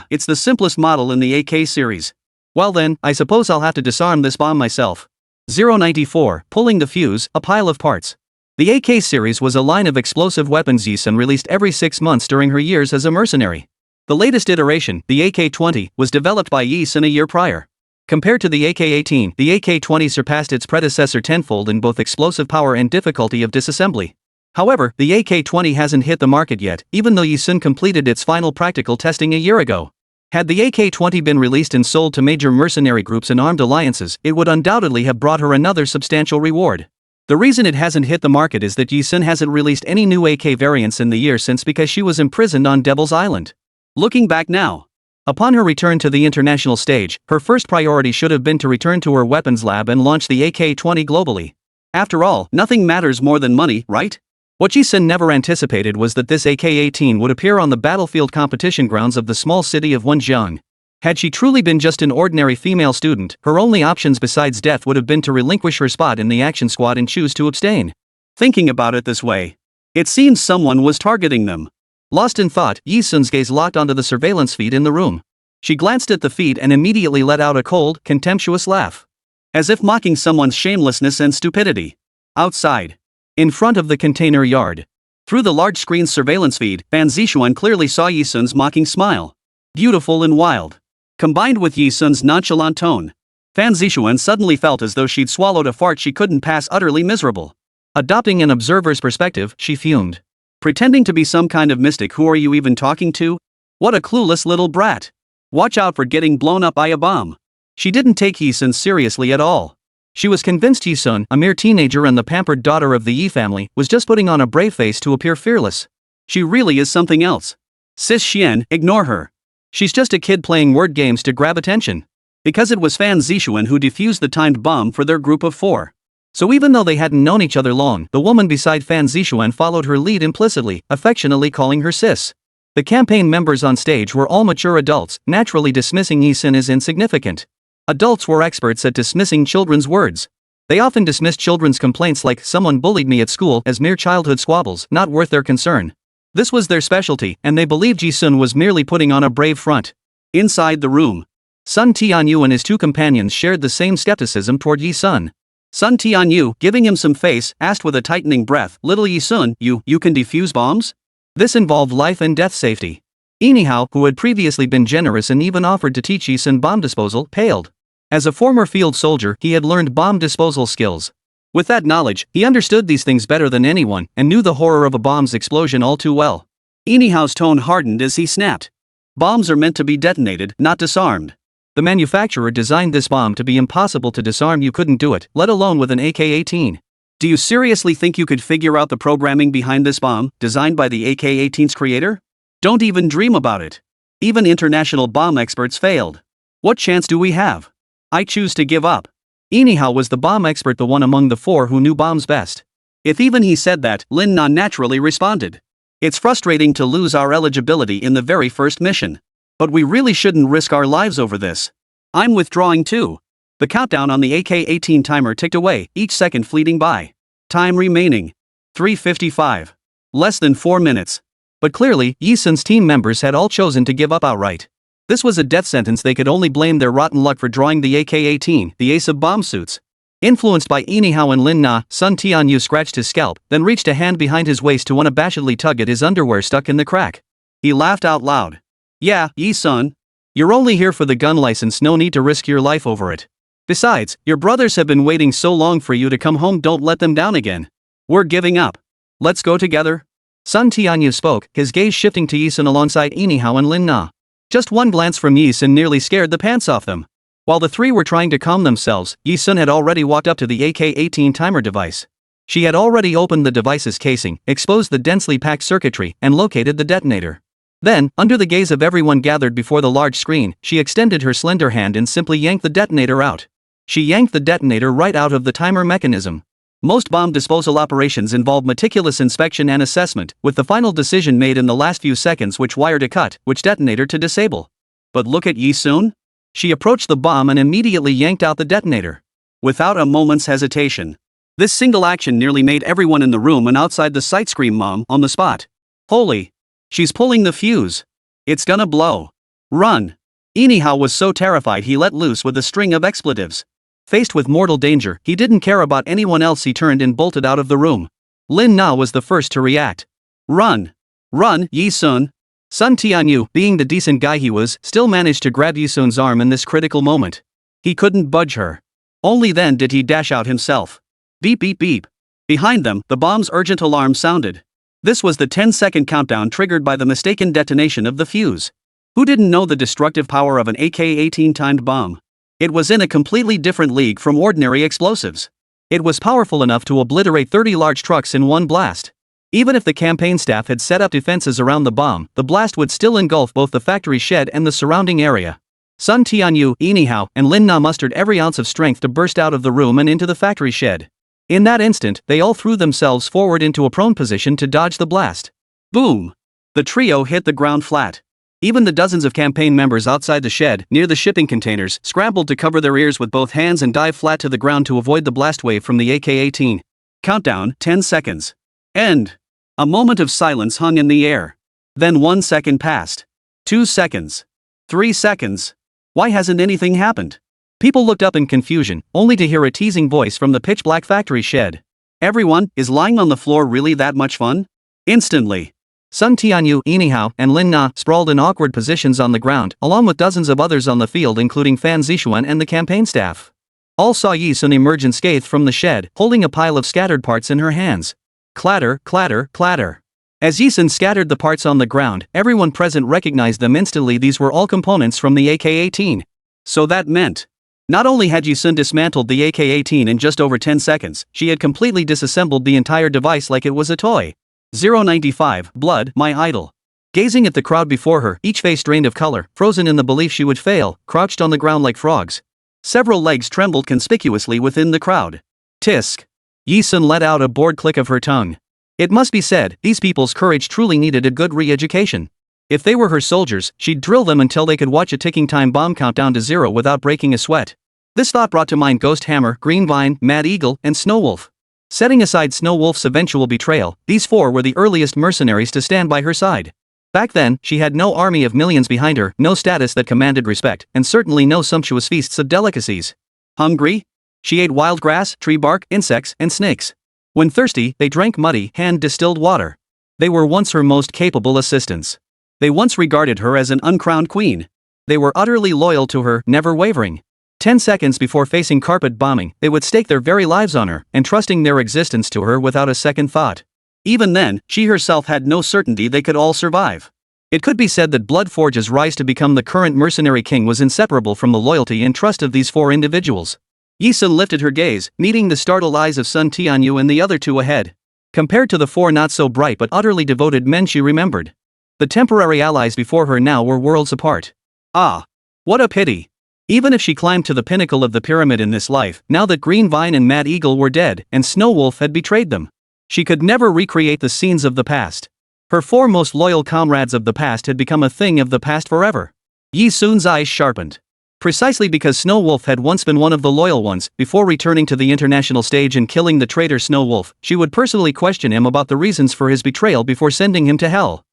It's the simplest model in the AK series. Well then, I suppose I'll have to disarm this bomb myself. 094, pulling the fuse, a pile of parts. The AK series was a line of explosive weapons Yi Sun released every 6 months during her years as a mercenary. The latest iteration, the AK-20, was developed by Yi Sun a year prior. Compared to the AK-18, the AK-20 surpassed its predecessor tenfold in both explosive power and difficulty of disassembly. However, the AK-20 hasn't hit the market yet, even though Yi Sun completed its final practical testing a year ago. Had the AK-20 been released and sold to major mercenary groups and armed alliances, it would undoubtedly have brought her another substantial reward. The reason it hasn't hit the market is that Yi Sun hasn't released any new AK variants in the year since, because she was imprisoned on Devil's Island. Looking back now, upon her return to the international stage, her first priority should have been to return to her weapons lab and launch the AK-20 globally. After all, nothing matters more than money, right? What Yi Sun never anticipated was that this AK-18 would appear on the battlefield competition grounds of the small city of Xunxun. Had she truly been just an ordinary female student, her only options besides death would have been to relinquish her spot in the action squad and choose to abstain. Thinking about it this way, it seems someone was targeting them. Lost in thought, Yi Sun's gaze locked onto the surveillance feed in the room. She glanced at the feed and immediately let out a cold, contemptuous laugh. as if mocking someone's shamelessness and stupidity. Outside, in front of the container yard, through the large screen's surveillance feed, Fan Zixuan clearly saw Yi Sun's mocking smile. Beautiful and wild. Combined with Yi Sun's nonchalant tone, Fan Zixuan suddenly felt as though she'd swallowed a fart she couldn't pass, utterly miserable. Adopting an observer's perspective, she fumed. Pretending to be some kind of mystic, who are you even talking to? What a clueless little brat. Watch out for getting blown up by a bomb. She didn't take Yi Sun seriously at all. She was convinced Yi Sun, a mere teenager and the pampered daughter of the Yi family, was just putting on a brave face to appear fearless. She really is something else. Sis Xian, ignore her. She's just a kid playing word games to grab attention. Because it was Fan Zixuan who defused the timed bomb for their group of 4. So even though they hadn't known each other long, the woman beside Fan Zixuan followed her lead implicitly, affectionately calling her sis. The campaign members on stage were all mature adults, naturally dismissing Yi Sun as insignificant. Adults were experts at dismissing children's words. They often dismissed children's complaints like "someone bullied me at school" as mere childhood squabbles, not worth their concern. This was their specialty, and they believed Yi Sun was merely putting on a brave front. Inside the room, Sun Tianyu and his 2 companions shared the same skepticism toward Yi Sun. Sun Tianyu, giving him some face, asked with a tightening breath, "Little Yi Sun, you can defuse bombs?" This involved life and death safety. Anyhow, who had previously been generous and even offered to teach Yi Sun bomb disposal, paled. As a former field soldier, he had learned bomb disposal skills. With that knowledge, he understood these things better than anyone, and knew the horror of a bomb's explosion all too well. Anyhow's tone hardened as he snapped. Bombs are meant to be detonated, not disarmed. The manufacturer designed this bomb to be impossible to disarm. You couldn't do it, let alone with an AK-18. Do you seriously think you could figure out the programming behind this bomb, designed by the AK-18's creator? Don't even dream about it. Even international bomb experts failed. What chance do we have? I choose to give up. Anyhow was the bomb expert, the one among the 4 who knew bombs best. If even he said that, Lin Na naturally responded. It's frustrating to lose our eligibility in the very first mission. But we really shouldn't risk our lives over this. I'm withdrawing too. The countdown on the AK-18 timer ticked away, each second fleeting by. Time remaining. 3:55. Less than 4 minutes. But clearly, Yi Sun's team members had all chosen to give up outright. This was a death sentence. They could only blame their rotten luck for drawing the AK-18, the ace of bomb suits. Influenced by Anyhow and Lin Na, Sun Tianyu scratched his scalp, then reached a hand behind his waist to unabashedly tug at his underwear stuck in the crack. He laughed out loud. Yeah, Yi Sun. You're only here for the gun license, no need to risk your life over it. Besides, your brothers have been waiting so long for you to come home, don't let them down again. We're giving up. Let's go together. Sun Tianyu spoke, his gaze shifting to Yi Sun alongside Anyhow and Lin Na. Just one glance from Yi Sun nearly scared the pants off them. While the 3 were trying to calm themselves, Yi Sun had already walked up to the AK-18 timer device. She had already opened the device's casing, exposed the densely packed circuitry, and located the detonator. Then, under the gaze of everyone gathered before the large screen, she extended her slender hand and simply yanked the detonator out. She yanked the detonator right out of the timer mechanism. Most bomb disposal operations involve meticulous inspection and assessment, with the final decision made in the last few seconds: which wire to cut, which detonator to disable. But look at Yi Sun. She approached the bomb and immediately yanked out the detonator. Without a moment's hesitation. This single action nearly made everyone in the room and outside the site scream "Mom" on the spot. Holy! She's pulling the fuse. It's gonna blow. Run! Anyhow was so terrified he let loose with a string of expletives. Faced with mortal danger, he didn't care about anyone else. He turned and bolted out of the room. Lin Na was the first to react. Run! Run, Yi Sun! Sun Tianyu, being the decent guy he was, still managed to grab Yi Sun's arm in this critical moment. He couldn't budge her. Only then did he dash out himself. Beep beep beep. Behind them, the bomb's urgent alarm sounded. This was the 10-second countdown triggered by the mistaken detonation of the fuse. Who didn't know the destructive power of an AK-18 timed bomb? It was in a completely different league from ordinary explosives. It was powerful enough to obliterate 30 large trucks in one blast. Even if the campaign staff had set up defenses around the bomb, the blast would still engulf both the factory shed and the surrounding area. Sun Tianyu, Anyhow, and Lin Na mustered every ounce of strength to burst out of the room and into the factory shed. In that instant, they all threw themselves forward into a prone position to dodge the blast. Boom! The trio hit the ground flat. Even the dozens of campaign members outside the shed, near the shipping containers, scrambled to cover their ears with both hands and dive flat to the ground to avoid the blast wave from the AK-18. Countdown, 10 seconds. End. A moment of silence hung in the air. Then 1 second passed. 2 seconds. 3 seconds. Why hasn't anything happened? People looked up in confusion, only to hear a teasing voice from the pitch-black factory shed. Everyone, is lying on the floor really that much fun? Instantly. Sun Tianyu, Yinihao, and Lin Na sprawled in awkward positions on the ground, along with dozens of others on the field including Fan Zixuan and the campaign staff. All saw Yi Sun emerge unscathed from the shed, holding a pile of scattered parts in her hands. Clatter, clatter, clatter. As Yi Sun scattered the parts on the ground, everyone present recognized them instantly. These were all components from the AK-18. So that meant, not only had Yi Sun dismantled the AK-18 in just over 10 seconds, she had completely disassembled the entire device like it was a toy. 095, Blood, my idol. Gazing at the crowd before her, each face drained of color, frozen in the belief she would fail, crouched on the ground like frogs. Several legs trembled conspicuously within the crowd. Tisk. Yi Sun let out a bored click of her tongue. It must be said, these people's courage truly needed a good re-education. If they were her soldiers, she'd drill them until they could watch a ticking time bomb count down to 0 without breaking a sweat. This thought brought to mind Ghost Hammer, Green Vine, Mad Eagle, and Snow Wolf. Setting aside Snow Wolf's eventual betrayal, these four were the earliest mercenaries to stand by her side. Back then, she had no army of millions behind her, no status that commanded respect, and certainly no sumptuous feasts of delicacies. Hungry? She ate wild grass, tree bark, insects, and snakes. When thirsty, they drank muddy, hand-distilled water. They were once her most capable assistants. They once regarded her as an uncrowned queen. They were utterly loyal to her, never wavering. 10 seconds before facing carpet bombing, they would stake their very lives on her, entrusting their existence to her without a second thought. Even then, she herself had no certainty they could all survive. It could be said that Bloodforge's rise to become the current mercenary king was inseparable from the loyalty and trust of these four individuals. Yi Sun lifted her gaze, meeting the startled eyes of Sun Tianyu and the other two ahead. Compared to the four not-so-bright but utterly devoted men she remembered, the temporary allies before her now were worlds apart. Ah! What a pity! Even if she climbed to the pinnacle of the pyramid in this life, now that Green Vine and Mad Eagle were dead, and Snow Wolf had betrayed them, she could never recreate the scenes of the past. Her four most loyal comrades of the past had become a thing of the past forever. Yi Sun's eyes sharpened. Precisely because Snow Wolf had once been one of the loyal ones, before returning to the international stage and killing the traitor Snow Wolf, she would personally question him about the reasons for his betrayal before sending him to hell.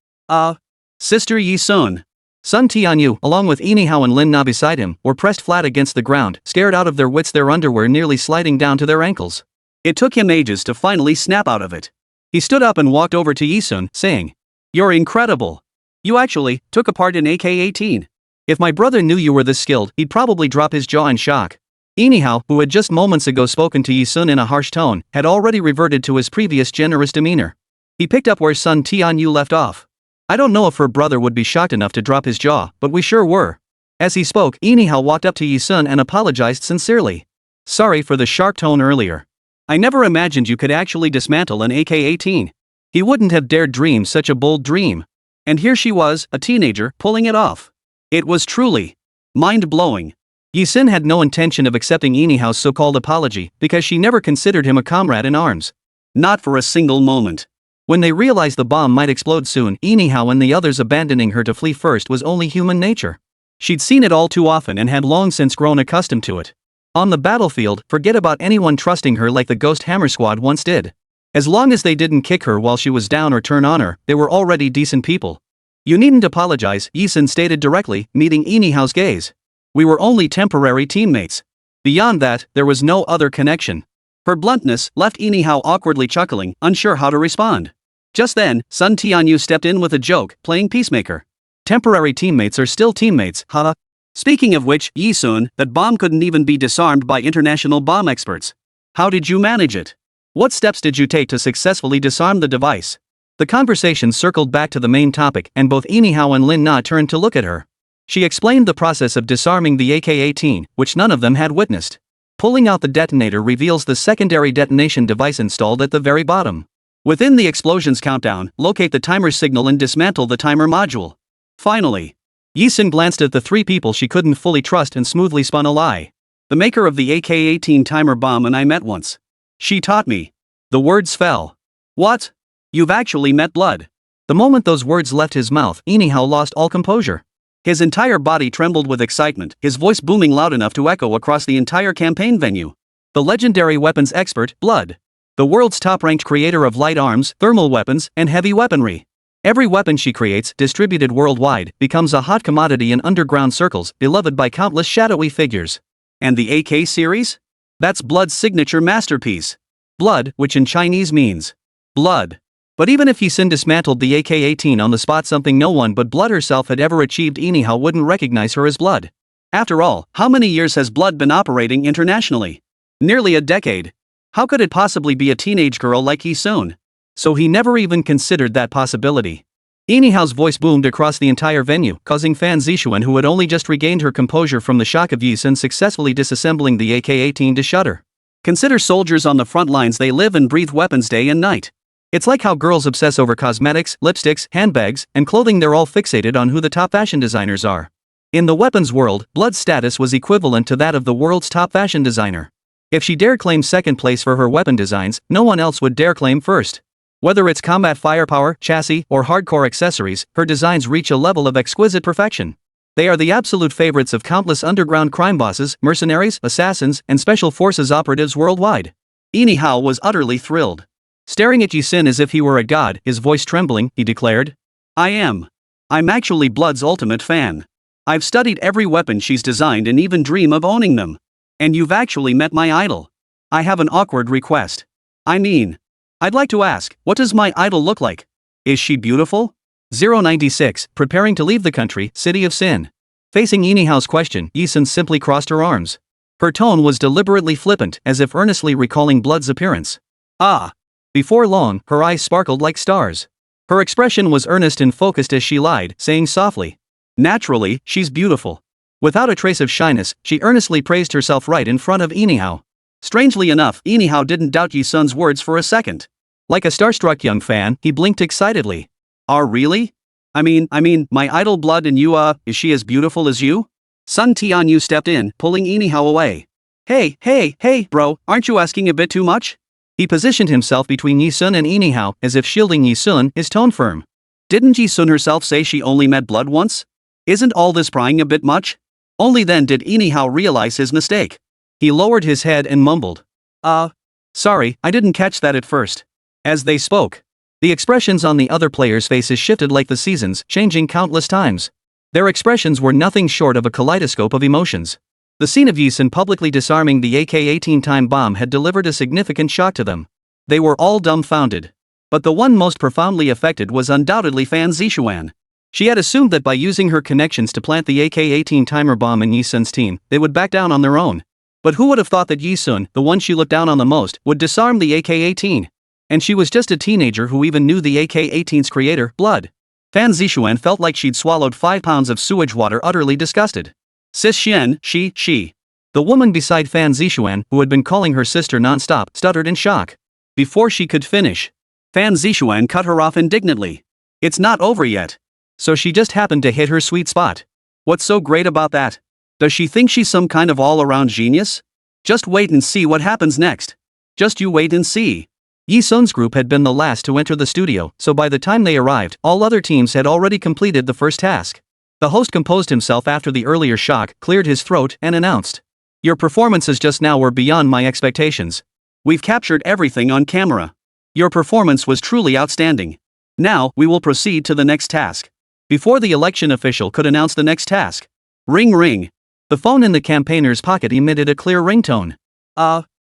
Sister Yi Sun. Sun Tianyu, along with Yinihao and Lin Na beside him, were pressed flat against the ground, scared out of their wits, their underwear nearly sliding down to their ankles. It took him ages to finally snap out of it. He stood up and walked over to Yi Sun, saying, "You're incredible. You actually took a part in AK-18. If my brother knew you were this skilled, he'd probably drop his jaw in shock." Yinihao, who had just moments ago spoken to Yi Sun in a harsh tone, had already reverted to his previous generous demeanor. He picked up where Sun Tianyu left off. "I don't know if her brother would be shocked enough to drop his jaw, but we sure were." As he spoke, Yinihao walked up to Yi Sun and apologized sincerely. "Sorry for the sharp tone earlier. I never imagined you could actually dismantle an AK-18. He wouldn't have dared dream such a bold dream. And here she was, a teenager, pulling it off. It was truly mind-blowing." Yi Sun had no intention of accepting Yinihao's so-called apology, because she never considered him a comrade in arms. Not for a single moment. When they realized the bomb might explode soon, Yinihao and the others abandoning her to flee first was only human nature. She'd seen it all too often and had long since grown accustomed to it. On the battlefield, forget about anyone trusting her like the Ghost Hammer Squad once did. As long as they didn't kick her while she was down or turn on her, they were already decent people. "You needn't apologize," Yi Sun stated directly, meeting Yinihao's gaze. "We were only temporary teammates. Beyond that, there was no other connection." Her bluntness left Yinihao awkwardly chuckling, unsure how to respond. Just then, Sun Tianyu stepped in with a joke, playing peacemaker. "Temporary teammates are still teammates, huh?" Speaking of which, Yi Sun, that bomb couldn't even be disarmed by international bomb experts. How did you manage it? What steps did you take to successfully disarm the device? The conversation circled back to the main topic, and both Yinihao and Lin Na turned to look at her. She explained the process of disarming the AK-18, which none of them had witnessed. Pulling out the detonator reveals the secondary detonation device installed at the very bottom. Within the explosion's countdown, locate the timer signal and dismantle the timer module. Finally, Yi Sun glanced at the three people she couldn't fully trust and smoothly spun a lie. "The maker of the AK-18 timer bomb and I met once. She taught me." The words fell. "What? You've actually met Blood?" The moment those words left his mouth, Yinihao lost all composure. His entire body trembled with excitement, his voice booming loud enough to echo across the entire campaign venue. "The legendary weapons expert, Blood. The world's top-ranked creator of light arms, thermal weapons, and heavy weaponry. Every weapon she creates, distributed worldwide, becomes a hot commodity in underground circles, beloved by countless shadowy figures. And the AK series? That's Blood's signature masterpiece. Blood, which in Chinese means blood. But even if Yi Sun dismantled the AK-18 on the spot, something no one but Blood herself had ever achieved, Inihao wouldn't recognize her as Blood. After all, how many years has Blood been operating internationally? Nearly a decade. How could it possibly be a teenage girl like Yi Sun? So he never even considered that possibility. Inihao's voice boomed across the entire venue, causing Fan Zixuan, who had only just regained her composure from the shock of Yi Sun successfully disassembling the AK-18, to shudder. Consider soldiers on the front lines, they live and breathe weapons day and night. It's like how girls obsess over cosmetics, lipsticks, handbags, and clothing. They're all fixated on who the top fashion designers are. In the weapons world, Blood's status was equivalent to that of the world's top fashion designer. If she dared claim second place for her weapon designs, no one else would dare claim first. Whether it's combat firepower, chassis, or hardcore accessories, her designs reach a level of exquisite perfection. They are the absolute favorites of countless underground crime bosses, mercenaries, assassins, and special forces operatives worldwide. Inihao was utterly thrilled. Staring at Yi Sun as if he were a god, his voice trembling, he declared, I'm actually Blood's ultimate fan. I've studied every weapon she's designed and even dream of owning them. And you've actually met my idol. I have an awkward request. I'd like to ask, what does my idol look like? Is she beautiful? 096, preparing to leave the country, city of sin. Facing Inihao's question, Yi Sun simply crossed her arms. Her tone was deliberately flippant, as if earnestly recalling Blood's appearance. Before long, her eyes sparkled like stars. Her expression was earnest and focused as she lied, saying softly, naturally, she's beautiful. Without a trace of shyness, she earnestly praised herself right in front of Inihao. Strangely enough, Inihao didn't doubt Yi Sun's words for a second. Like a starstruck young fan, he blinked excitedly. Really? I mean, my idol Blood, and you, is she as beautiful as you? Sun Tianyu stepped in, pulling Inihao away. Hey, bro, aren't you asking a bit too much? He positioned himself between Yi Sun and Inihao, as if shielding Yi Sun, his tone firm. Didn't Yi Sun herself say she only met Blood once? Isn't all this prying a bit much? Only then did Inihao realize his mistake. He lowered his head and mumbled. Sorry, I didn't catch that at first. As they spoke, the expressions on the other players' faces shifted like the seasons, changing countless times. Their expressions were nothing short of a kaleidoscope of emotions. The scene of Yi Sun publicly disarming the AK-18 time bomb had delivered a significant shock to them. They were all dumbfounded. But the one most profoundly affected was undoubtedly Fan Zixuan. She had assumed that by using her connections to plant the AK-18 timer bomb in Yi Sun's team, they would back down on their own. But who would have thought that Yi Sun, the one she looked down on the most, would disarm the AK-18? And she was just a teenager who even knew the AK-18's creator, Blood. Fan Zixuan felt like she'd swallowed 5 pounds of sewage water, utterly disgusted. Sis Xian, she. The woman beside Fan Zixuan, who had been calling her sister non-stop, stuttered in shock. Before she could finish, Fan Zixuan cut her off indignantly. It's not over yet. So she just happened to hit her sweet spot. What's so great about that? Does she think she's some kind of all-around genius? Just wait and see what happens next. Just you wait and see. Yi Sun's group had been the last to enter the studio, so by the time they arrived, all other teams had already completed the first task. The host composed himself after the earlier shock, cleared his throat, and announced, "Your performances just now were beyond my expectations. We've captured everything on camera. Your performance was truly outstanding. Now, we will proceed to the next task." Before the election official could announce the next task, ring. The phone in the campaigner's pocket emitted a clear ringtone.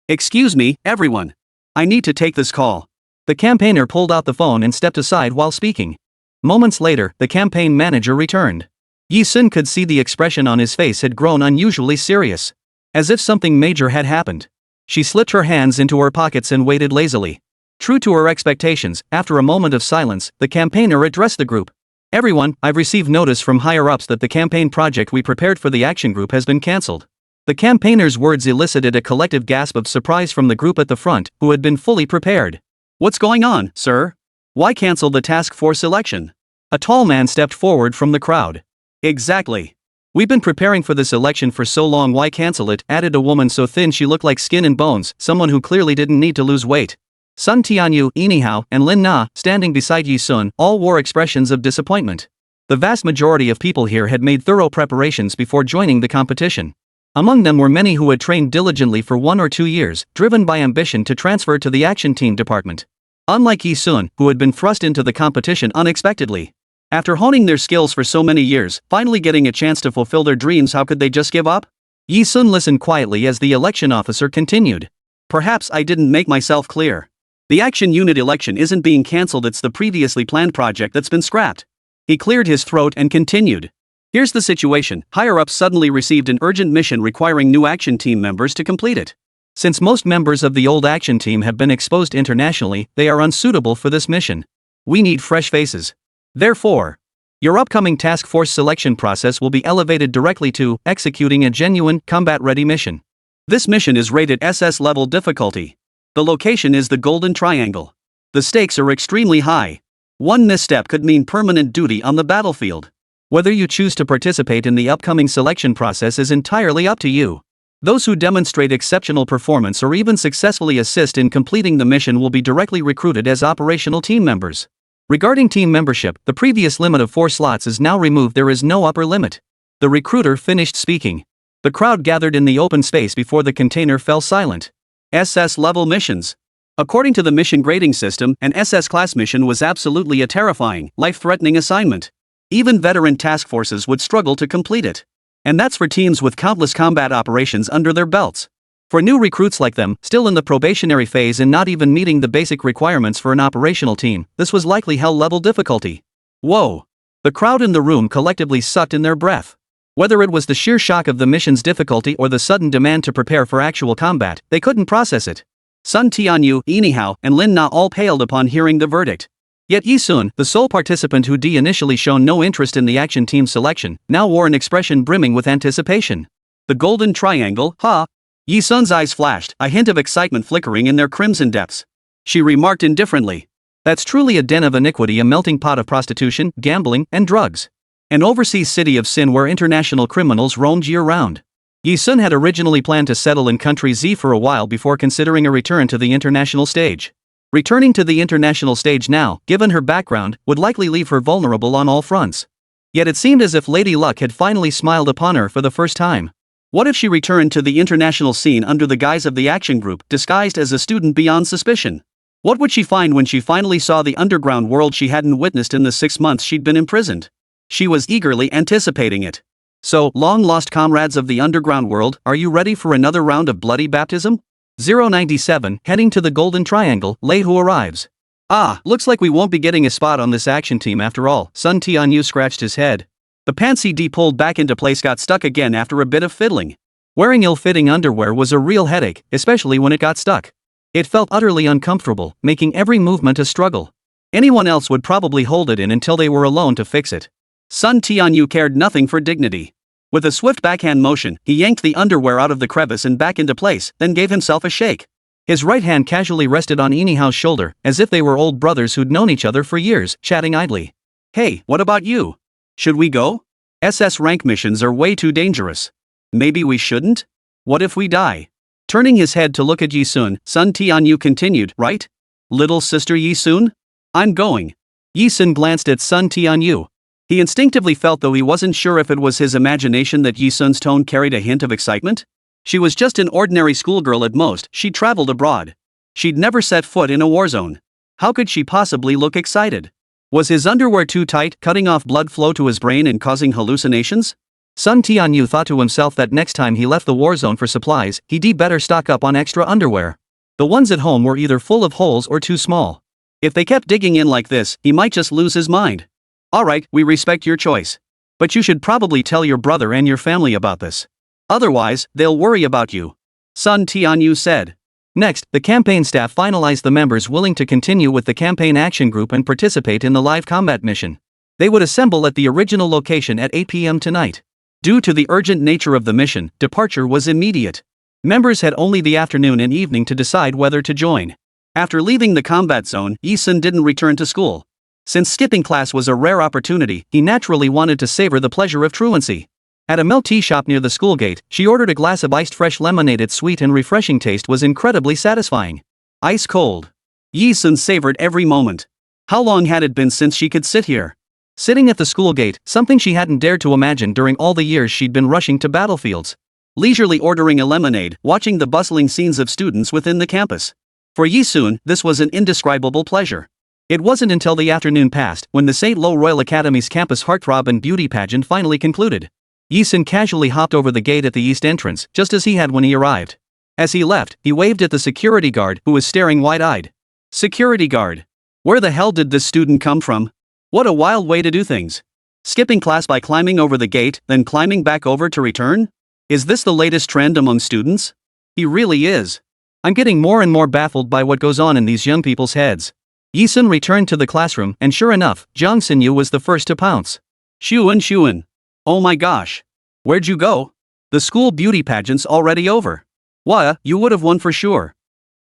Excuse me, everyone. I need to take this call. The campaigner pulled out the phone and stepped aside while speaking. Moments later, the campaign manager returned. Yi Sun could see the expression on his face had grown unusually serious. As if something major had happened. She slipped her hands into her pockets and waited lazily. True to her expectations, after a moment of silence, the campaigner addressed the group. "Everyone, I've received notice from higher-ups that the campaign project we prepared for the action group has been cancelled." The campaigner's words elicited a collective gasp of surprise from the group at the front, who had been fully prepared. "What's going on, sir? Why cancel the task force election?" A tall man stepped forward from the crowd. "Exactly. We've been preparing for this election for so long, why cancel it?" added a woman so thin she looked like skin and bones, someone who clearly didn't need to lose weight. Sun Tianyu, Inihao, and Lin Na, standing beside Yi Sun, all wore expressions of disappointment. The vast majority of people here had made thorough preparations before joining the competition. Among them were many who had trained diligently for 1 or 2 years, driven by ambition to transfer to the action team department. Unlike Yi Sun, who had been thrust into the competition unexpectedly. After honing their skills for so many years, finally getting a chance to fulfill their dreams, how could they just give up? Yi Sun listened quietly as the election officer continued. Perhaps I didn't make myself clear. The action unit election isn't being cancelled, it's the previously planned project that's been scrapped. He cleared his throat and continued. Here's the situation, higher-ups suddenly received an urgent mission requiring new action team members to complete it. Since most members of the old action team have been exposed internationally, they are unsuitable for this mission. We need fresh faces. Therefore, your upcoming task force selection process will be elevated directly to executing a genuine, combat-ready mission. This mission is rated SS level difficulty. The location is the Golden Triangle. The stakes are extremely high. One misstep could mean permanent duty on the battlefield. Whether you choose to participate in the upcoming selection process is entirely up to you. Those who demonstrate exceptional performance or even successfully assist in completing the mission will be directly recruited as operational team members. Regarding team membership, the previous limit of 4 slots is now removed. There is no upper limit. The recruiter finished speaking. The crowd gathered in the open space before the container fell silent. SS level missions. According to the mission grading system, an SS class mission was absolutely a terrifying, life-threatening assignment. Even veteran task forces would struggle to complete it. And that's for teams with countless combat operations under their belts. For new recruits like them, still in the probationary phase and not even meeting the basic requirements for an operational team, this was likely hell-level difficulty. Whoa! The crowd in the room collectively sucked in their breath. Whether it was the sheer shock of the mission's difficulty or the sudden demand to prepare for actual combat, they couldn't process it. Sun Tianyu, Yinihao, and Lin Na all paled upon hearing the verdict. Yet Yi Sun, the sole participant who'd initially shown no interest in the action team selection, now wore an expression brimming with anticipation. The Golden Triangle, ha! Yi Sun's eyes flashed, a hint of excitement flickering in their crimson depths. She remarked indifferently. That's truly a den of iniquity, a melting pot of prostitution, gambling, and drugs. An overseas city of sin where international criminals roamed year-round. Yi Sun had originally planned to settle in country Z for a while before considering a return to the international stage. Returning to the international stage now, given her background, would likely leave her vulnerable on all fronts. Yet it seemed as if Lady Luck had finally smiled upon her for the first time. What if she returned to the international scene under the guise of the action group, disguised as a student beyond suspicion? What would she find when she finally saw the underground world she hadn't witnessed in the 6 months she'd been imprisoned? She was eagerly anticipating it. So, long-lost comrades of the underground world, are you ready for another round of bloody baptism? 097, heading to the Golden Triangle, late who arrives. Ah, looks like we won't be getting a spot on this action team after all. Sun Tianyu scratched his head. The pants he pulled back into place got stuck again after a bit of fiddling. Wearing ill-fitting underwear was a real headache, especially when it got stuck. It felt utterly uncomfortable, making every movement a struggle. Anyone else would probably hold it in until they were alone to fix it. Sun Tianyu cared nothing for dignity. With a swift backhand motion, he yanked the underwear out of the crevice and back into place, then gave himself a shake. His right hand casually rested on Inihao's shoulder, as if they were old brothers who'd known each other for years, chatting idly. Hey, what about you? Should we go? SS rank missions are way too dangerous. Maybe we shouldn't? What if we die? Turning his head to look at Yi Sun, Sun Tianyu continued, right? Little sister Yi Sun? I'm going. Yi Sun glanced at Sun Tianyu. He instinctively felt, though he wasn't sure if it was his imagination, that Yi Sun's tone carried a hint of excitement. She was just an ordinary schoolgirl at most. She'd traveled abroad. She'd never set foot in a war zone. How could she possibly look excited? Was his underwear too tight, cutting off blood flow to his brain and causing hallucinations? Sun Tianyu thought to himself that next time he left the war zone for supplies, he'd better stock up on extra underwear. The ones at home were either full of holes or too small. If they kept digging in like this, he might just lose his mind. Alright, we respect your choice. But you should probably tell your brother and your family about this. Otherwise, they'll worry about you. Sun Tianyu said. Next, the campaign staff finalized the members willing to continue with the campaign action group and participate in the live combat mission. They would assemble at the original location at 8 p.m. tonight. Due to the urgent nature of the mission, departure was immediate. Members had only the afternoon and evening to decide whether to join. After leaving the combat zone, Yi Sun didn't return to school. Since skipping class was a rare opportunity, he naturally wanted to savor the pleasure of truancy. At a milk tea shop near the school gate, she ordered a glass of iced fresh lemonade. Its sweet and refreshing taste was incredibly satisfying. Ice cold. Yi Sun savored every moment. How long had it been since she could sit here? Sitting at the school gate, something she hadn't dared to imagine during all the years she'd been rushing to battlefields. Leisurely ordering a lemonade, watching the bustling scenes of students within the campus. For Yi Sun, this was an indescribable pleasure. It wasn't until the afternoon passed, when the St. Lo Royal Academy's campus heartthrob and beauty pageant finally concluded. Yi Sun casually hopped over the gate at the east entrance, just as he had when he arrived. As he left, he waved at the security guard, who was staring wide-eyed. Security guard. Where the hell did this student come from? What a wild way to do things. Skipping class by climbing over the gate, then climbing back over to return? Is this the latest trend among students? He really is. I'm getting more and more baffled by what goes on in these young people's heads. Yi Sun returned to the classroom, and sure enough, Jiang Xinyu was the first to pounce. Xunxun. Oh my gosh. Where'd you go? The school beauty pageant's already over. Why, you would have won for sure.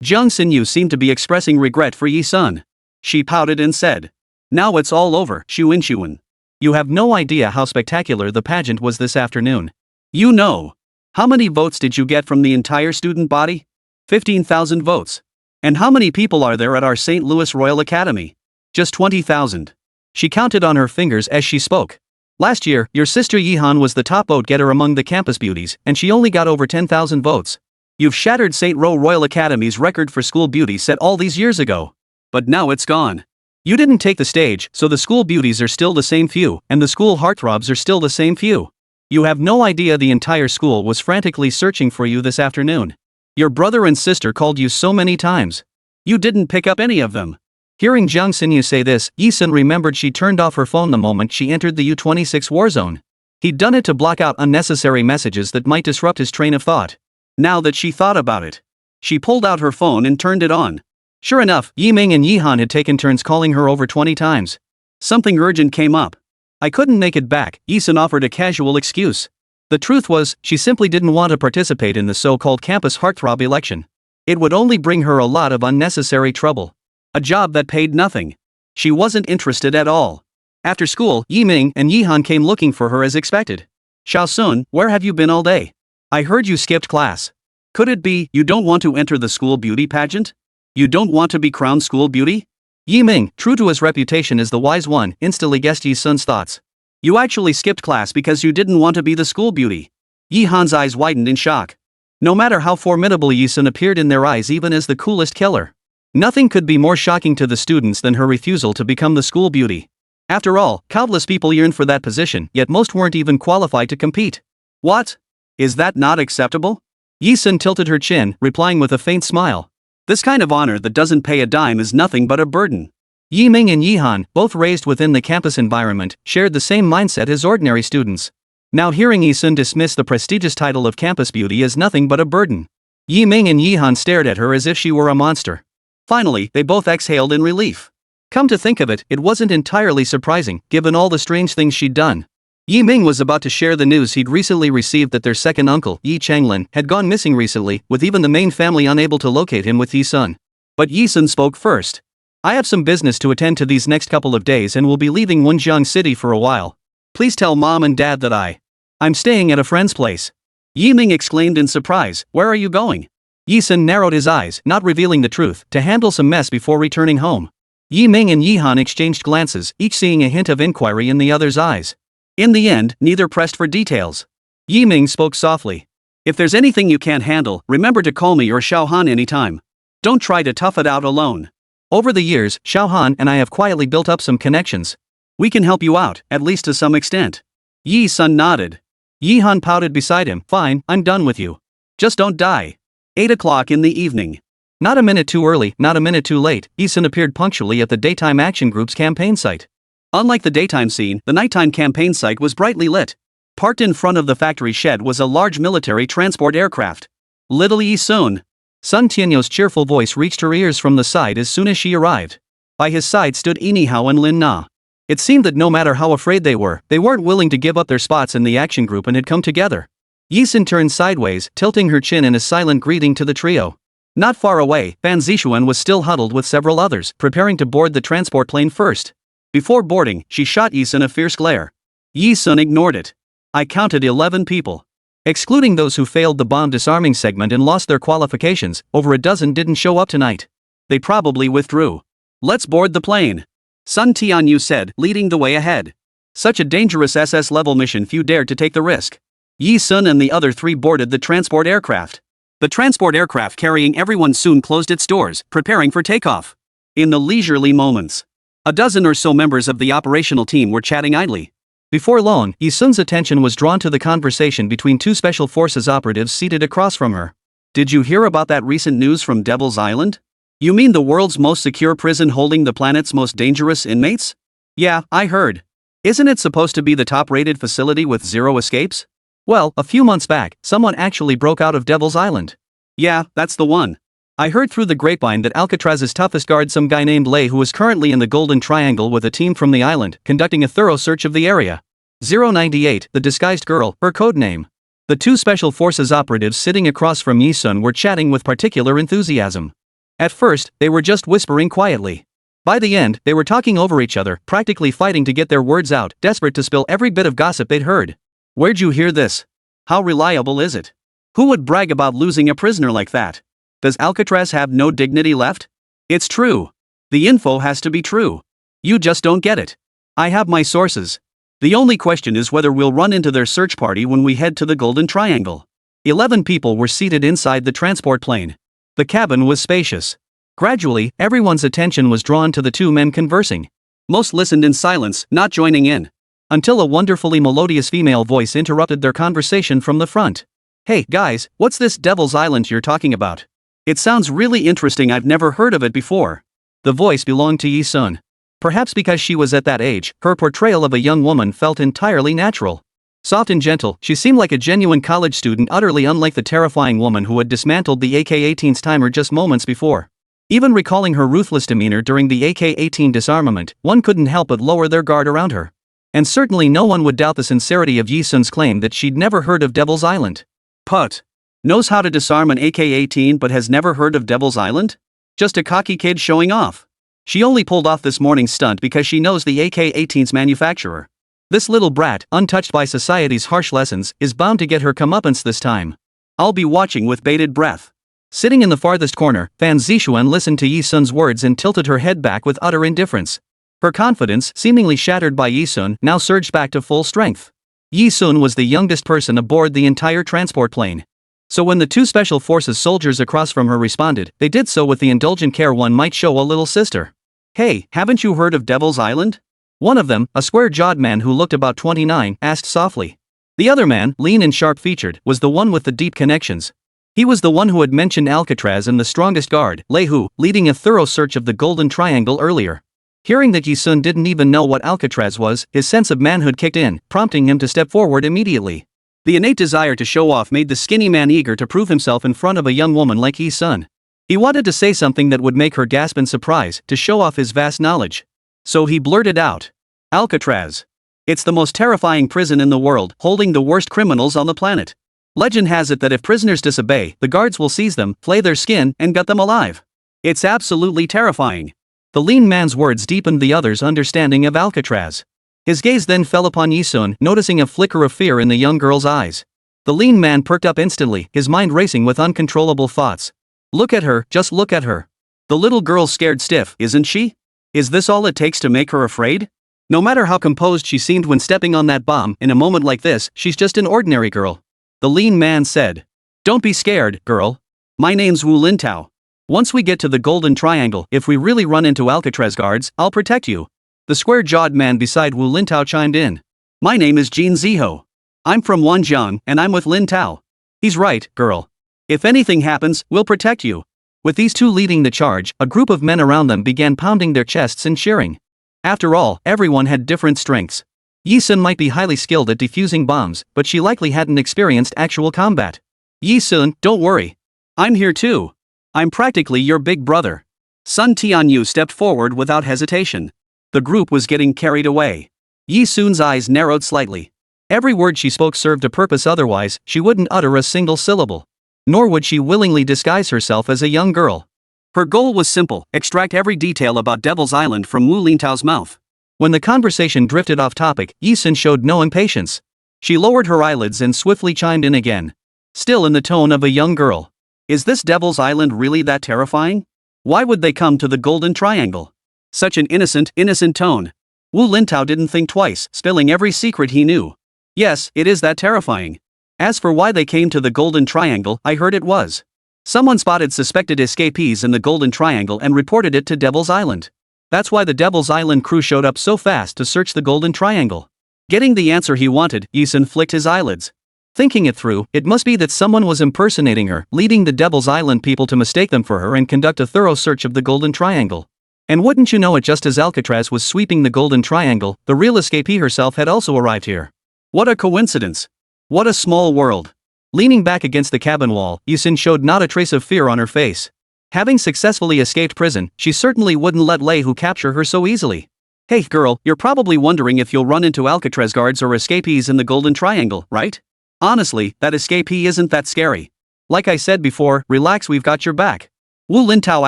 Jiang Xinyu seemed to be expressing regret for Yi Sun. She pouted and said. Now it's all over, Xunxun. You have no idea how spectacular the pageant was this afternoon. You know. How many votes did you get from the entire student body? 15,000 votes. And how many people are there at our St. Louis Royal Academy? Just 20,000. She counted on her fingers as she spoke. Last year, your sister Yi Han was the top vote getter among the campus beauties, and she only got over 10,000 votes. You've shattered St. Ro Royal Academy's record for school beauty set all these years ago. But now it's gone. You didn't take the stage, so the school beauties are still the same few, and the school heartthrobs are still the same few. You have no idea the entire school was frantically searching for you this afternoon. Your brother and sister called you so many times. You didn't pick up any of them. Hearing Jiang Xinyu say this, Yi Sun remembered she turned off her phone the moment she entered the U-26 war zone. He'd done it to block out unnecessary messages that might disrupt his train of thought. Now that she thought about it, she pulled out her phone and turned it on. Sure enough, Yi Ming and Yi Han had taken turns calling her over 20 times. Something urgent came up. I couldn't make it back, Yi Sun offered a casual excuse. The truth was, she simply didn't want to participate in the so-called campus heartthrob election. It would only bring her a lot of unnecessary trouble. A job that paid nothing. She wasn't interested at all. After school, Yi Ming and Yi Han came looking for her as expected. Xiaosun, where have you been all day? I heard you skipped class. Could it be you don't want to enter the school beauty pageant? You don't want to be crowned school beauty? Yi Ming, true to his reputation as the wise one, instantly guessed Yi Sun's thoughts. You actually skipped class because you didn't want to be the school beauty. Yi Han's eyes widened in shock. No matter how formidable Yi Sun appeared in their eyes, even as the coolest killer, nothing could be more shocking to the students than her refusal to become the school beauty. After all, countless people yearned for that position, yet most weren't even qualified to compete. What? Is that not acceptable? Yi Sun tilted her chin, replying with a faint smile. This kind of honor that doesn't pay a dime is nothing but a burden. Yi Ming and Yi Han, both raised within the campus environment, shared the same mindset as ordinary students. Now hearing Yi Sun dismiss the prestigious title of campus beauty as nothing but a burden, Yi Ming and Yi Han stared at her as if she were a monster. Finally, they both exhaled in relief. Come to think of it, it wasn't entirely surprising, given all the strange things she'd done. Yi Ming was about to share the news he'd recently received that their second uncle, Yi Changlin, had gone missing recently, with even the main family unable to locate him with Yi Sun. But Yi Sun spoke first. I have some business to attend to these next couple of days and will be leaving Wunjiang City for a while. Please tell mom and dad that I'm staying at a friend's place. Yi Ming exclaimed in surprise, where are you going? Yi Sun narrowed his eyes, not revealing the truth, to handle some mess before returning home. Yi Ming and Yi Han exchanged glances, each seeing a hint of inquiry in the other's eyes. In the end, neither pressed for details. Yi Ming spoke softly. If there's anything you can't handle, remember to call me or Xiao Han anytime. Don't try to tough it out alone. Over the years, Xiao Han and I have quietly built up some connections. We can help you out, at least to some extent. Yi Sun nodded. Yi Han pouted beside him. Fine, I'm done with you. Just don't die. 8 o'clock in the evening. Not a minute too early, not a minute too late, Yi Sun appeared punctually at the daytime action group's campaign site. Unlike the daytime scene, the nighttime campaign site was brightly lit. Parked in front of the factory shed was a large military transport aircraft. Little Yi Sun. Sun Tianyo's cheerful voice reached her ears from the side as soon as she arrived. By his side stood Yi Nihao and Lin Na. It seemed that no matter how afraid they weren't willing to give up their spots in the action group and had come together. Yi Sun turned sideways, tilting her chin in a silent greeting to the trio. Not far away, Fan Zixuan was still huddled with several others, preparing to board the transport plane first. Before boarding, she shot Yi Sun a fierce glare. Yi Sun ignored it. I counted 11 people. Excluding those who failed the bomb disarming segment and lost their qualifications, over a dozen didn't show up tonight. They probably withdrew. Let's board the plane. Sun Tianyu said, leading the way ahead. Such a dangerous SS-level mission, few dared to take the risk. Yi Sun and the other three boarded the transport aircraft. The transport aircraft carrying everyone soon closed its doors, preparing for takeoff. In the leisurely moments, a dozen or so members of the operational team were chatting idly. Before long, Yi Sun's attention was drawn to the conversation between two special forces operatives seated across from her. Did you hear about that recent news from Devil's Island? You mean the world's most secure prison holding the planet's most dangerous inmates? Yeah, I heard. Isn't it supposed to be the top-rated facility with 0 escapes? Well, a few months back, someone actually broke out of Devil's Island. Yeah, that's the one. I heard through the grapevine that Alcatraz's toughest guard, some guy named Lei, who is currently in the Golden Triangle with a team from the island, conducting a thorough search of the area. 098, the disguised girl, her code name. The two special forces operatives sitting across from Yi Sun were chatting with particular enthusiasm. At first, they were just whispering quietly. By the end, they were talking over each other, practically fighting to get their words out, desperate to spill every bit of gossip they'd heard. Where'd you hear this? How reliable is it? Who would brag about losing a prisoner like that? Does Alcatraz have no dignity left? It's true. The info has to be true. You just don't get it. I have my sources. The only question is whether we'll run into their search party when we head to the Golden Triangle. 11 people were seated inside the transport plane. The cabin was spacious. Gradually, everyone's attention was drawn to the two men conversing. Most listened in silence, not joining in. Until a wonderfully melodious female voice interrupted their conversation from the front. Hey, guys, what's this Devil's Island you're talking about? It sounds really interesting, I've never heard of it before. The voice belonged to Yi Sun. Perhaps because she was at that age, her portrayal of a young woman felt entirely natural. Soft and gentle, she seemed like a genuine college student, utterly unlike the terrifying woman who had dismantled the AK-18's timer just moments before. Even recalling her ruthless demeanor during the AK-18 disarmament, one couldn't help but lower their guard around her. And certainly no one would doubt the sincerity of Yi Sun's claim that she'd never heard of Devil's Island. Put. Knows how to disarm an AK-18 but has never heard of Devil's Island? Just a cocky kid showing off. She only pulled off this morning's stunt because she knows the AK-18's manufacturer. This little brat, untouched by society's harsh lessons, is bound to get her comeuppance this time. I'll be watching with bated breath. Sitting in the farthest corner, Fan Zixuan listened to Yi Sun's words and tilted her head back with utter indifference. Her confidence, seemingly shattered by Yi Sun, now surged back to full strength. Yi Sun was the youngest person aboard the entire transport plane. So when the two special forces soldiers across from her responded, they did so with the indulgent care one might show a little sister. Hey, haven't you heard of Devil's Island? One of them, a square-jawed man who looked about 29, asked softly. The other man, lean and sharp-featured, was the one with the deep connections. He was the one who had mentioned Alcatraz and the strongest guard, Lei Hu, leading a thorough search of the Golden Triangle earlier. Hearing that Yi Sun didn't even know what Alcatraz was, his sense of manhood kicked in, prompting him to step forward immediately. The innate desire to show off made the skinny man eager to prove himself in front of a young woman like Yi Sun. He wanted to say something that would make her gasp in surprise, to show off his vast knowledge. So he blurted out. Alcatraz. It's the most terrifying prison in the world, holding the worst criminals on the planet. Legend has it that if prisoners disobey, the guards will seize them, flay their skin, and gut them alive. It's absolutely terrifying. The lean man's words deepened the other's understanding of Alcatraz. His gaze then fell upon Yi Sun, noticing a flicker of fear in the young girl's eyes. The lean man perked up instantly, his mind racing with uncontrollable thoughts. Look at her, just look at her. The little girl's scared stiff, isn't she? Is this all it takes to make her afraid? No matter how composed she seemed when stepping on that bomb, in a moment like this, she's just an ordinary girl. The lean man said. Don't be scared, girl. My name's Wu Lintao. Once we get to the Golden Triangle, if we really run into Alcatraz guards, I'll protect you. The square-jawed man beside Wu Lintao chimed in. My name is Jin Ziho. I'm from Wanjiang, and I'm with Lintao. He's right, girl. If anything happens, we'll protect you. With these two leading the charge, a group of men around them began pounding their chests and cheering. After all, everyone had different strengths. Yi Sun might be highly skilled at defusing bombs, but she likely hadn't experienced actual combat. Yi Sun, don't worry. I'm here too. I'm practically your big brother. Sun Tianyu stepped forward without hesitation. The group was getting carried away. Yi Sun's eyes narrowed slightly. Every word she spoke served a purpose, otherwise, she wouldn't utter a single syllable. Nor would she willingly disguise herself as a young girl. Her goal was simple, extract every detail about Devil's Island from Wu Lintao's mouth. When the conversation drifted off topic, Yi Sun showed no impatience. She lowered her eyelids and swiftly chimed in again. Still in the tone of a young girl. Is this Devil's Island really that terrifying? Why would they come to the Golden Triangle? Such an innocent tone. Wu Lintao didn't think twice, spilling every secret he knew. Yes, it is that terrifying. As for why they came to the Golden Triangle, I heard it was. Someone spotted suspected escapees in the Golden Triangle and reported it to Devil's Island. That's why the Devil's Island crew showed up so fast to search the Golden Triangle. Getting the answer he wanted, Yisun flicked his eyelids. Thinking it through, it must be that someone was impersonating her, leading the Devil's Island people to mistake them for her and conduct a thorough search of the Golden Triangle. And wouldn't you know it, just as Alcatraz was sweeping the Golden Triangle, the real escapee herself had also arrived here. What a coincidence. What a small world. Leaning back against the cabin wall, Yisun showed not a trace of fear on her face. Having successfully escaped prison, she certainly wouldn't let Lei Hu capture her so easily. Hey girl, you're probably wondering if you'll run into Alcatraz guards or escapees in the Golden Triangle, right? Honestly, that escapee isn't that scary. Like I said before, relax, we've got your back. Wu Lintao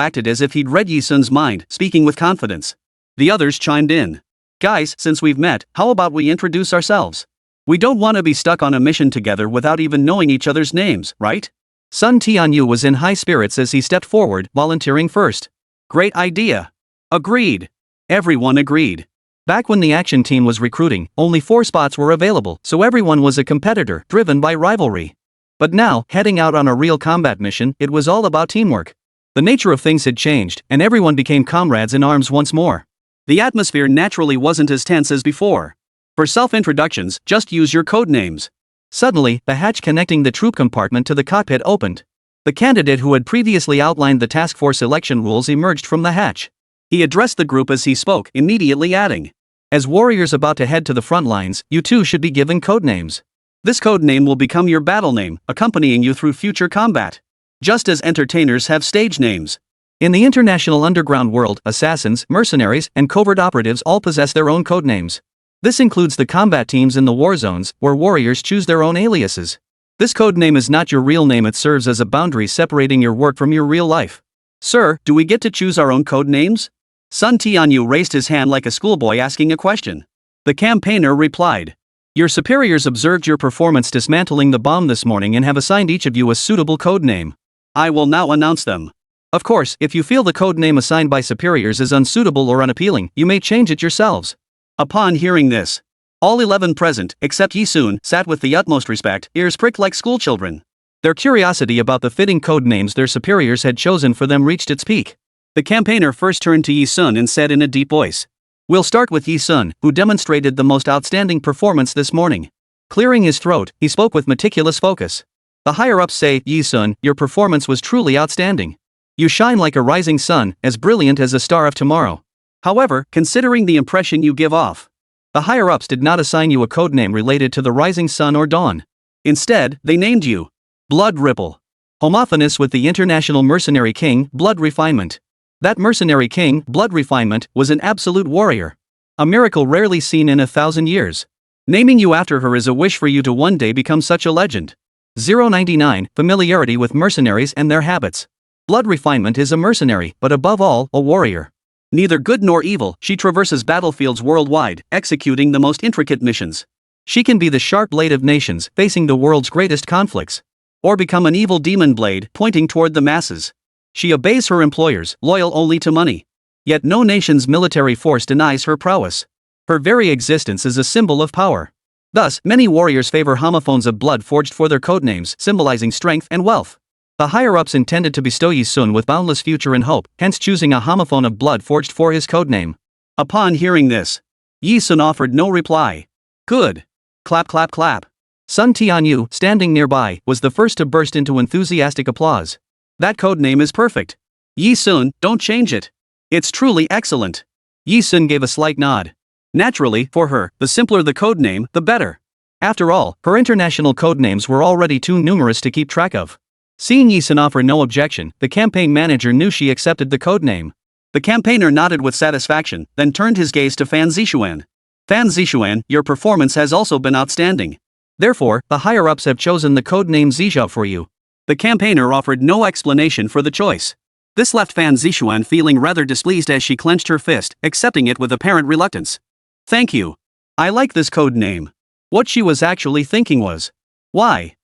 acted as if he'd read Yisun's mind, speaking with confidence. The others chimed in. Guys, since we've met, how about we introduce ourselves? We don't want to be stuck on a mission together without even knowing each other's names, right? Sun Tianyu was in high spirits as he stepped forward, volunteering first. Great idea. Agreed. Everyone agreed. Back when the action team was recruiting, only 4 spots were available, so everyone was a competitor, driven by rivalry. But now, heading out on a real combat mission, it was all about teamwork. The nature of things had changed, and everyone became comrades in arms once more. The atmosphere naturally wasn't as tense as before. For self-introductions, just use your code names. Suddenly, the hatch connecting the troop compartment to the cockpit opened. The candidate who had previously outlined the task force election rules emerged from the hatch. He addressed the group as he spoke, immediately adding, as warriors about to head to the front lines, you too should be given code names. This code name will become your battle name, accompanying you through future combat. Just as entertainers have stage names. In the international underground world, assassins, mercenaries, and covert operatives all possess their own code names. This includes the combat teams in the war zones, where warriors choose their own aliases. This code name is not your real name, it serves as a boundary separating your work from your real life. Sir, do we get to choose our own code names? Sun Tianyu raised his hand like a schoolboy asking a question. The campaigner replied. Your superiors observed your performance dismantling the bomb this morning and have assigned each of you a suitable code name. I will now announce them. Of course, if you feel the code name assigned by superiors is unsuitable or unappealing, you may change it yourselves. Upon hearing this, all 11 present, except Yisun, sat with the utmost respect, ears pricked like schoolchildren. Their curiosity about the fitting code names their superiors had chosen for them reached its peak. The campaigner first turned to Yisun and said in a deep voice. We'll start with Yisun, who demonstrated the most outstanding performance this morning. Clearing his throat, he spoke with meticulous focus. The higher-ups say, Yisun, your performance was truly outstanding. You shine like a rising sun, as brilliant as a star of tomorrow. However, considering the impression you give off, the higher-ups did not assign you a codename related to the rising sun or dawn. Instead, they named you Blood Ripple. Homophonous with the international mercenary king, Blood Refinement. That mercenary king, Blood Refinement, was an absolute warrior. A miracle rarely seen in 1,000 years. Naming you after her is a wish for you to one day become such a legend. 099. Familiarity with mercenaries and their habits. Blood Refinement is a mercenary, but above all, a warrior. Neither good nor evil, she traverses battlefields worldwide, executing the most intricate missions. She can be the sharp blade of nations, facing the world's greatest conflicts. Or become an evil demon blade, pointing toward the masses. She obeys her employers, loyal only to money. Yet no nation's military force denies her prowess. Her very existence is a symbol of power. Thus, many warriors favor homophones of blood forged for their codenames, symbolizing strength and wealth. The higher-ups intended to bestow Yisun with boundless future and hope, hence choosing a homophone of blood forged for his codename. Upon hearing this, Yisun offered no reply. Good. Clap clap clap. Sun Tianyu, standing nearby, was the first to burst into enthusiastic applause. That codename is perfect. Yisun, don't change it. It's truly excellent. Yisun gave a slight nod. Naturally, for her, the simpler the codename, the better. After all, her international codenames were already too numerous to keep track of. Seeing Yisun offer no objection, the campaign manager knew she accepted the codename. The campaigner nodded with satisfaction, then turned his gaze to Fan Zixuan. Fan Zixuan, your performance has also been outstanding. Therefore, the higher-ups have chosen the codename Zizhao for you. The campaigner offered no explanation for the choice. This left Fan Zixuan feeling rather displeased as she clenched her fist, accepting it with apparent reluctance. Thank you. I like this code name. What she was actually thinking was, why?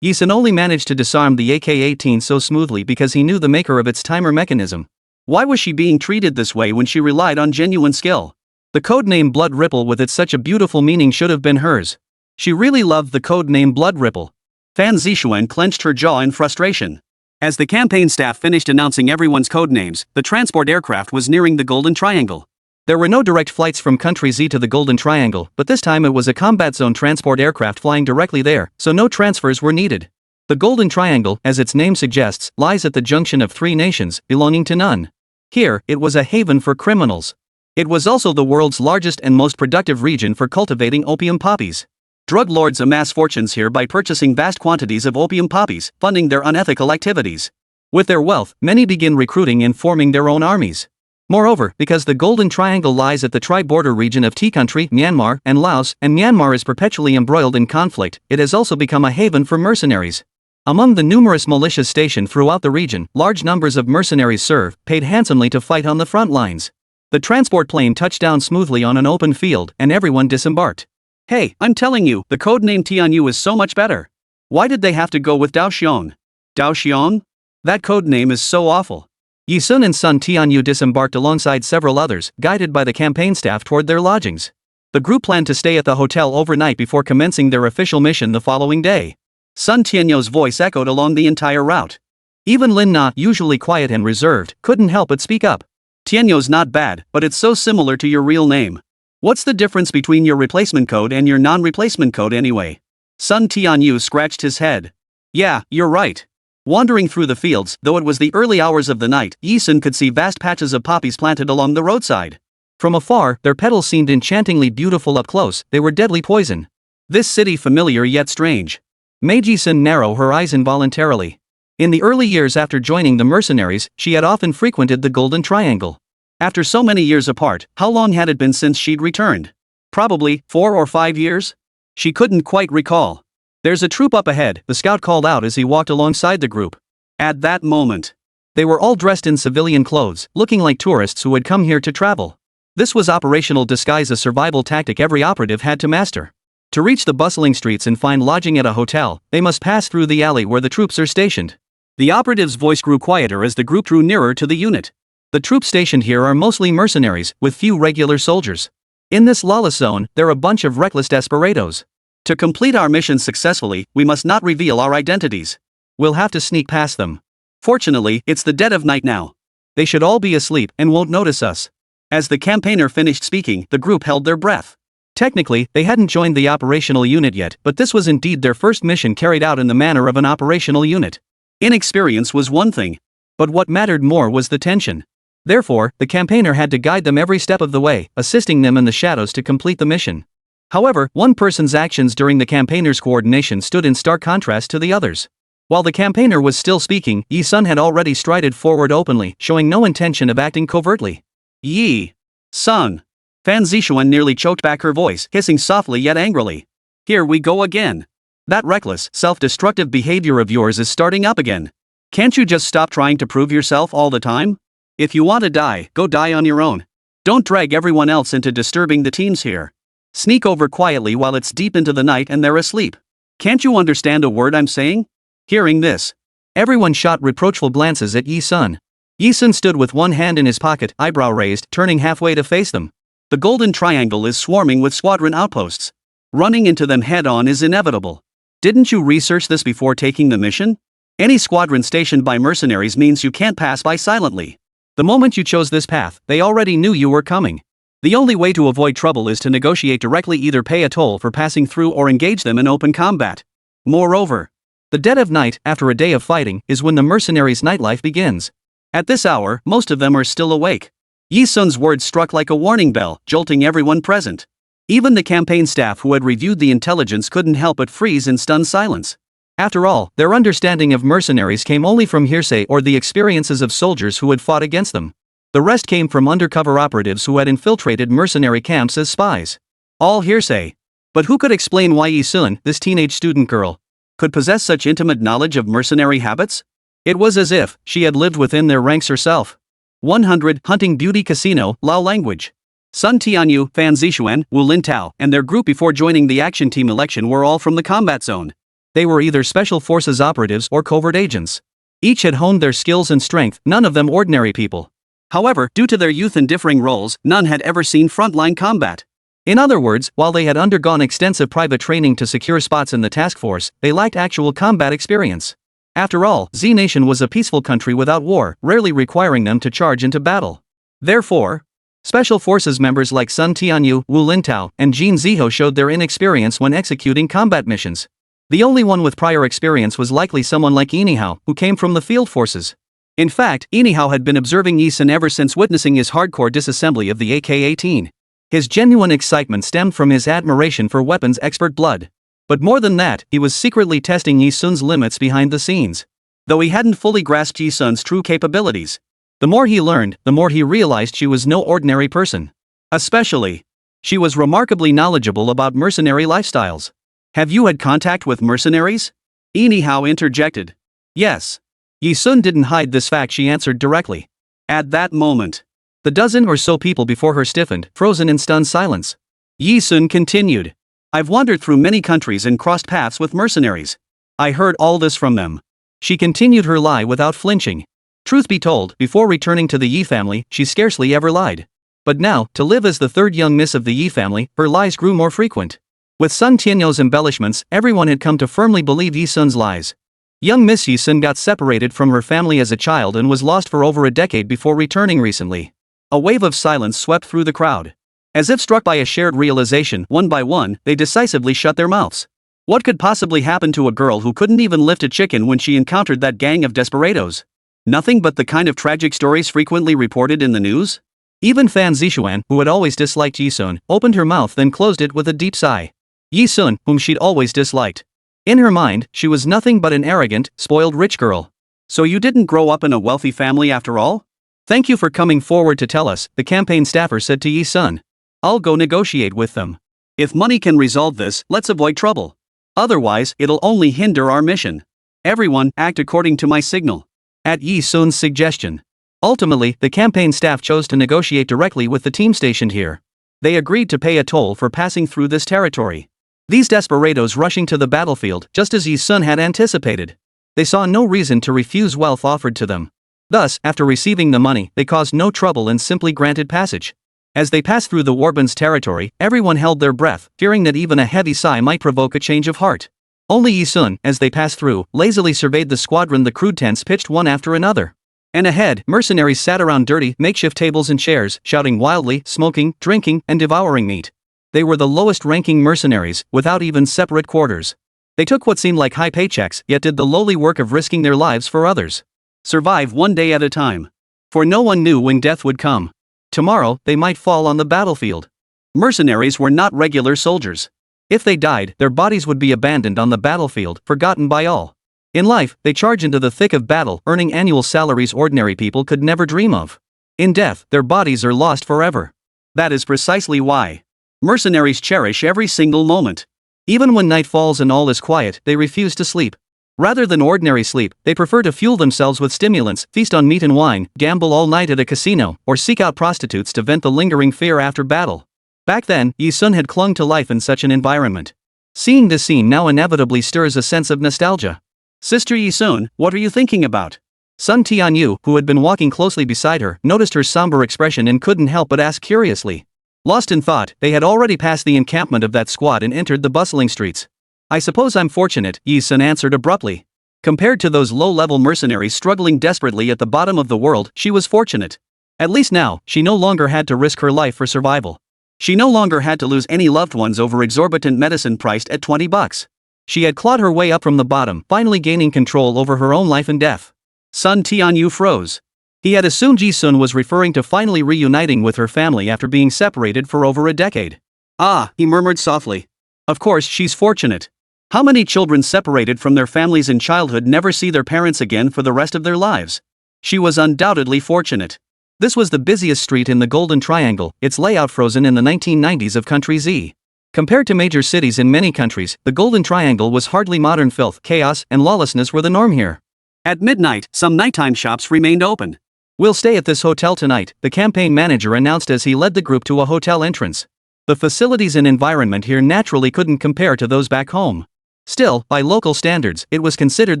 Yisun only managed to disarm the AK-18 so smoothly because he knew the maker of its timer mechanism. Why was she being treated this way when she relied on genuine skill? The codename Blood Ripple with its such a beautiful meaning should have been hers. She really loved the codename Blood Ripple. Fan Zixuan clenched her jaw in frustration. As the campaign staff finished announcing everyone's codenames, the transport aircraft was nearing the Golden Triangle. There were no direct flights from Country Z to the Golden Triangle, but this time it was a combat zone transport aircraft flying directly there, so no transfers were needed. The Golden Triangle, as its name suggests, lies at the junction of three nations, belonging to none. Here, it was a haven for criminals. It was also the world's largest and most productive region for cultivating opium poppies. Drug lords amass fortunes here by purchasing vast quantities of opium poppies, funding their unethical activities. With their wealth, many begin recruiting and forming their own armies. Moreover, because the Golden Triangle lies at the tri-border region of T-country, Myanmar, and Laos, and Myanmar is perpetually embroiled in conflict, it has also become a haven for mercenaries. Among the numerous militias stationed throughout the region, large numbers of mercenaries serve, paid handsomely to fight on the front lines. The transport plane touched down smoothly on an open field, and everyone disembarked. Hey, I'm telling you, the codename Tianyu is so much better. Why did they have to go with Daoxiong? Daoxiong? That codename is so awful. Yi Sun and Sun Tianyu disembarked alongside several others, guided by the campaign staff toward their lodgings. The group planned to stay at the hotel overnight before commencing their official mission the following day. Sun Tianyu's voice echoed along the entire route. Even Lin Na, usually quiet and reserved, couldn't help but speak up. Tianyu's not bad, but it's so similar to your real name. What's the difference between your replacement code and your non-replacement code anyway? Sun Tianyu scratched his head. Yeah, you're right. Wandering through the fields, though it was the early hours of the night, Yi Sun could see vast patches of poppies planted along the roadside. From afar, their petals seemed enchantingly beautiful. Up close, they were deadly poison. This city familiar yet strange. Made Yi Sun narrow her eyes involuntarily. In the early years after joining the mercenaries, she had often frequented the Golden Triangle. After so many years apart, how long had it been since she'd returned? Probably 4 or 5 years? She couldn't quite recall. There's a troop up ahead, the scout called out as he walked alongside the group. At that moment, they were all dressed in civilian clothes, looking like tourists who had come here to travel. This was operational disguise, a survival tactic every operative had to master. To reach the bustling streets and find lodging at a hotel, they must pass through the alley where the troops are stationed. The operative's voice grew quieter as the group drew nearer to the unit. The troops stationed here are mostly mercenaries, with few regular soldiers. In this lawless zone, they're a bunch of reckless desperados. To complete our mission successfully, we must not reveal our identities. We'll have to sneak past them. Fortunately, it's the dead of night now. They should all be asleep and won't notice us. As the campaigner finished speaking, the group held their breath. Technically, they hadn't joined the operational unit yet, but this was indeed their first mission carried out in the manner of an operational unit. Inexperience was one thing, but what mattered more was the tension. Therefore, the campaigner had to guide them every step of the way, assisting them in the shadows to complete the mission. However, one person's actions during the campaigner's coordination stood in stark contrast to the others. While the campaigner was still speaking, Yi Sun had already strided forward openly, showing no intention of acting covertly. Yi Sun. Fan Zixuan nearly choked back her voice, hissing softly yet angrily. Here we go again. That reckless, self-destructive behavior of yours is starting up again. Can't you just stop trying to prove yourself all the time? If you want to die, go die on your own. Don't drag everyone else into disturbing the teams here. Sneak over quietly while it's deep into the night and they're asleep. Can't you understand a word I'm saying? Hearing this, everyone shot reproachful glances at Yi Sun. Yi Sun stood with one hand in his pocket, eyebrow raised, turning halfway to face them. The Golden Triangle is swarming with squadron outposts. Running into them head-on is inevitable. Didn't you research this before taking the mission? Any squadron stationed by mercenaries means you can't pass by silently. The moment you chose this path, they already knew you were coming. The only way to avoid trouble is to negotiate directly, either pay a toll for passing through or engage them in open combat. Moreover, the dead of night, after a day of fighting, is when the mercenaries' nightlife begins. At this hour, most of them are still awake. Yi Sun's words struck like a warning bell, jolting everyone present. Even the campaign staff who had reviewed the intelligence couldn't help but freeze in stunned silence. After all, their understanding of mercenaries came only from hearsay or the experiences of soldiers who had fought against them. The rest came from undercover operatives who had infiltrated mercenary camps as spies. All hearsay. But who could explain why Yi Sun, this teenage student girl, could possess such intimate knowledge of mercenary habits? It was as if she had lived within their ranks herself. 100 Hunting Beauty Casino, Lao language. Sun Tianyu, Fan Zixuan, Wu Lintao, and their group before joining the action team election were all from the combat zone. They were either special forces operatives or covert agents. Each had honed their skills and strength, none of them ordinary people. However, due to their youth and differing roles, none had ever seen frontline combat. In other words, while they had undergone extensive private training to secure spots in the task force, they lacked actual combat experience. After all, Z Nation was a peaceful country without war, rarely requiring them to charge into battle. Therefore, Special Forces members like Sun Tianyu, Wu Lintao, and Jin Ziho showed their inexperience when executing combat missions. The only one with prior experience was likely someone like Inihao, who came from the field forces. In fact, Inihao had been observing Yi Sun ever since witnessing his hardcore disassembly of the AK-18. His genuine excitement stemmed from his admiration for weapons expert blood. But more than that, he was secretly testing Yi Sun's limits behind the scenes. Though he hadn't fully grasped Yi Sun's true capabilities, the more he learned, the more he realized she was no ordinary person. Especially, she was remarkably knowledgeable about mercenary lifestyles. Have you had contact with mercenaries? Inihao interjected. Yes. Yi Sun didn't hide this fact, she answered directly. At that moment, the dozen or so people before her stiffened, frozen in stunned silence. Yi Sun continued. I've wandered through many countries and crossed paths with mercenaries. I heard all this from them. She continued her lie without flinching. Truth be told, before returning to the Yi family, she scarcely ever lied. But now, to live as the third young miss of the Yi family, her lies grew more frequent. With Sun Tianyou's embellishments, everyone had come to firmly believe Yi Sun's lies. Young Miss Yi Sun got separated from her family as a child and was lost for over a decade before returning recently. A wave of silence swept through the crowd. As if struck by a shared realization, one by one, they decisively shut their mouths. What could possibly happen to a girl who couldn't even lift a chicken when she encountered that gang of desperados? Nothing but the kind of tragic stories frequently reported in the news? Even Fan Zixuan, who had always disliked Yi Sun, opened her mouth then closed it with a deep sigh. Yi Sun, whom she'd always disliked. In her mind, she was nothing but an arrogant, spoiled rich girl. So you didn't grow up in a wealthy family after all? Thank you for coming forward to tell us, the campaign staffer said to Yi Sun. I'll go negotiate with them. If money can resolve this, let's avoid trouble. Otherwise, it'll only hinder our mission. Everyone, act according to my signal. At Yi Sun's suggestion. Ultimately, the campaign staff chose to negotiate directly with the team stationed here. They agreed to pay a toll for passing through this territory. These desperados rushing to the battlefield, just as Yi Sun had anticipated. They saw no reason to refuse wealth offered to them. Thus, after receiving the money, they caused no trouble and simply granted passage. As they passed through the Warband's territory, everyone held their breath, fearing that even a heavy sigh might provoke a change of heart. Only Yi Sun, as they passed through, lazily surveyed the squadron, the crude tents pitched one after another. And ahead, mercenaries sat around dirty, makeshift tables and chairs, shouting wildly, smoking, drinking, and devouring meat. They were the lowest-ranking mercenaries, without even separate quarters. They took what seemed like high paychecks, yet did the lowly work of risking their lives for others. Survive one day at a time. For no one knew when death would come. Tomorrow, they might fall on the battlefield. Mercenaries were not regular soldiers. If they died, their bodies would be abandoned on the battlefield, forgotten by all. In life, they charge into the thick of battle, earning annual salaries ordinary people could never dream of. In death, their bodies are lost forever. That is precisely why mercenaries cherish every single moment. Even when night falls and all is quiet, they refuse to sleep. Rather than ordinary sleep, they prefer to fuel themselves with stimulants, feast on meat and wine, gamble all night at a casino, or seek out prostitutes to vent the lingering fear after battle. Back then, Yi Sun had clung to life in such an environment. Seeing this scene now inevitably stirs a sense of nostalgia. Sister Yi Sun, what are you thinking about? Sun Tianyu, who had been walking closely beside her, noticed her somber expression and couldn't help but ask curiously. Lost in thought, they had already passed the encampment of that squad and entered the bustling streets. I suppose I'm fortunate, Yi Sun answered abruptly. Compared to those low-level mercenaries struggling desperately at the bottom of the world, she was fortunate. At least now, she no longer had to risk her life for survival. She no longer had to lose any loved ones over exorbitant medicine priced at $20. She had clawed her way up from the bottom, finally gaining control over her own life and death. Sun Tianyu froze. He had assumed Yi Sun was referring to finally reuniting with her family after being separated for over a decade. Ah, he murmured softly. Of course, she's fortunate. How many children separated from their families in childhood never see their parents again for the rest of their lives? She was undoubtedly fortunate. This was the busiest street in the Golden Triangle, its layout frozen in the 1990s of Country Z. Compared to major cities in many countries, the Golden Triangle was hardly modern. Filth, chaos, and lawlessness were the norm here. At midnight, some nighttime shops remained open. We'll stay at this hotel tonight, the campaign manager announced as he led the group to a hotel entrance. The facilities and environment here naturally couldn't compare to those back home. Still, by local standards, it was considered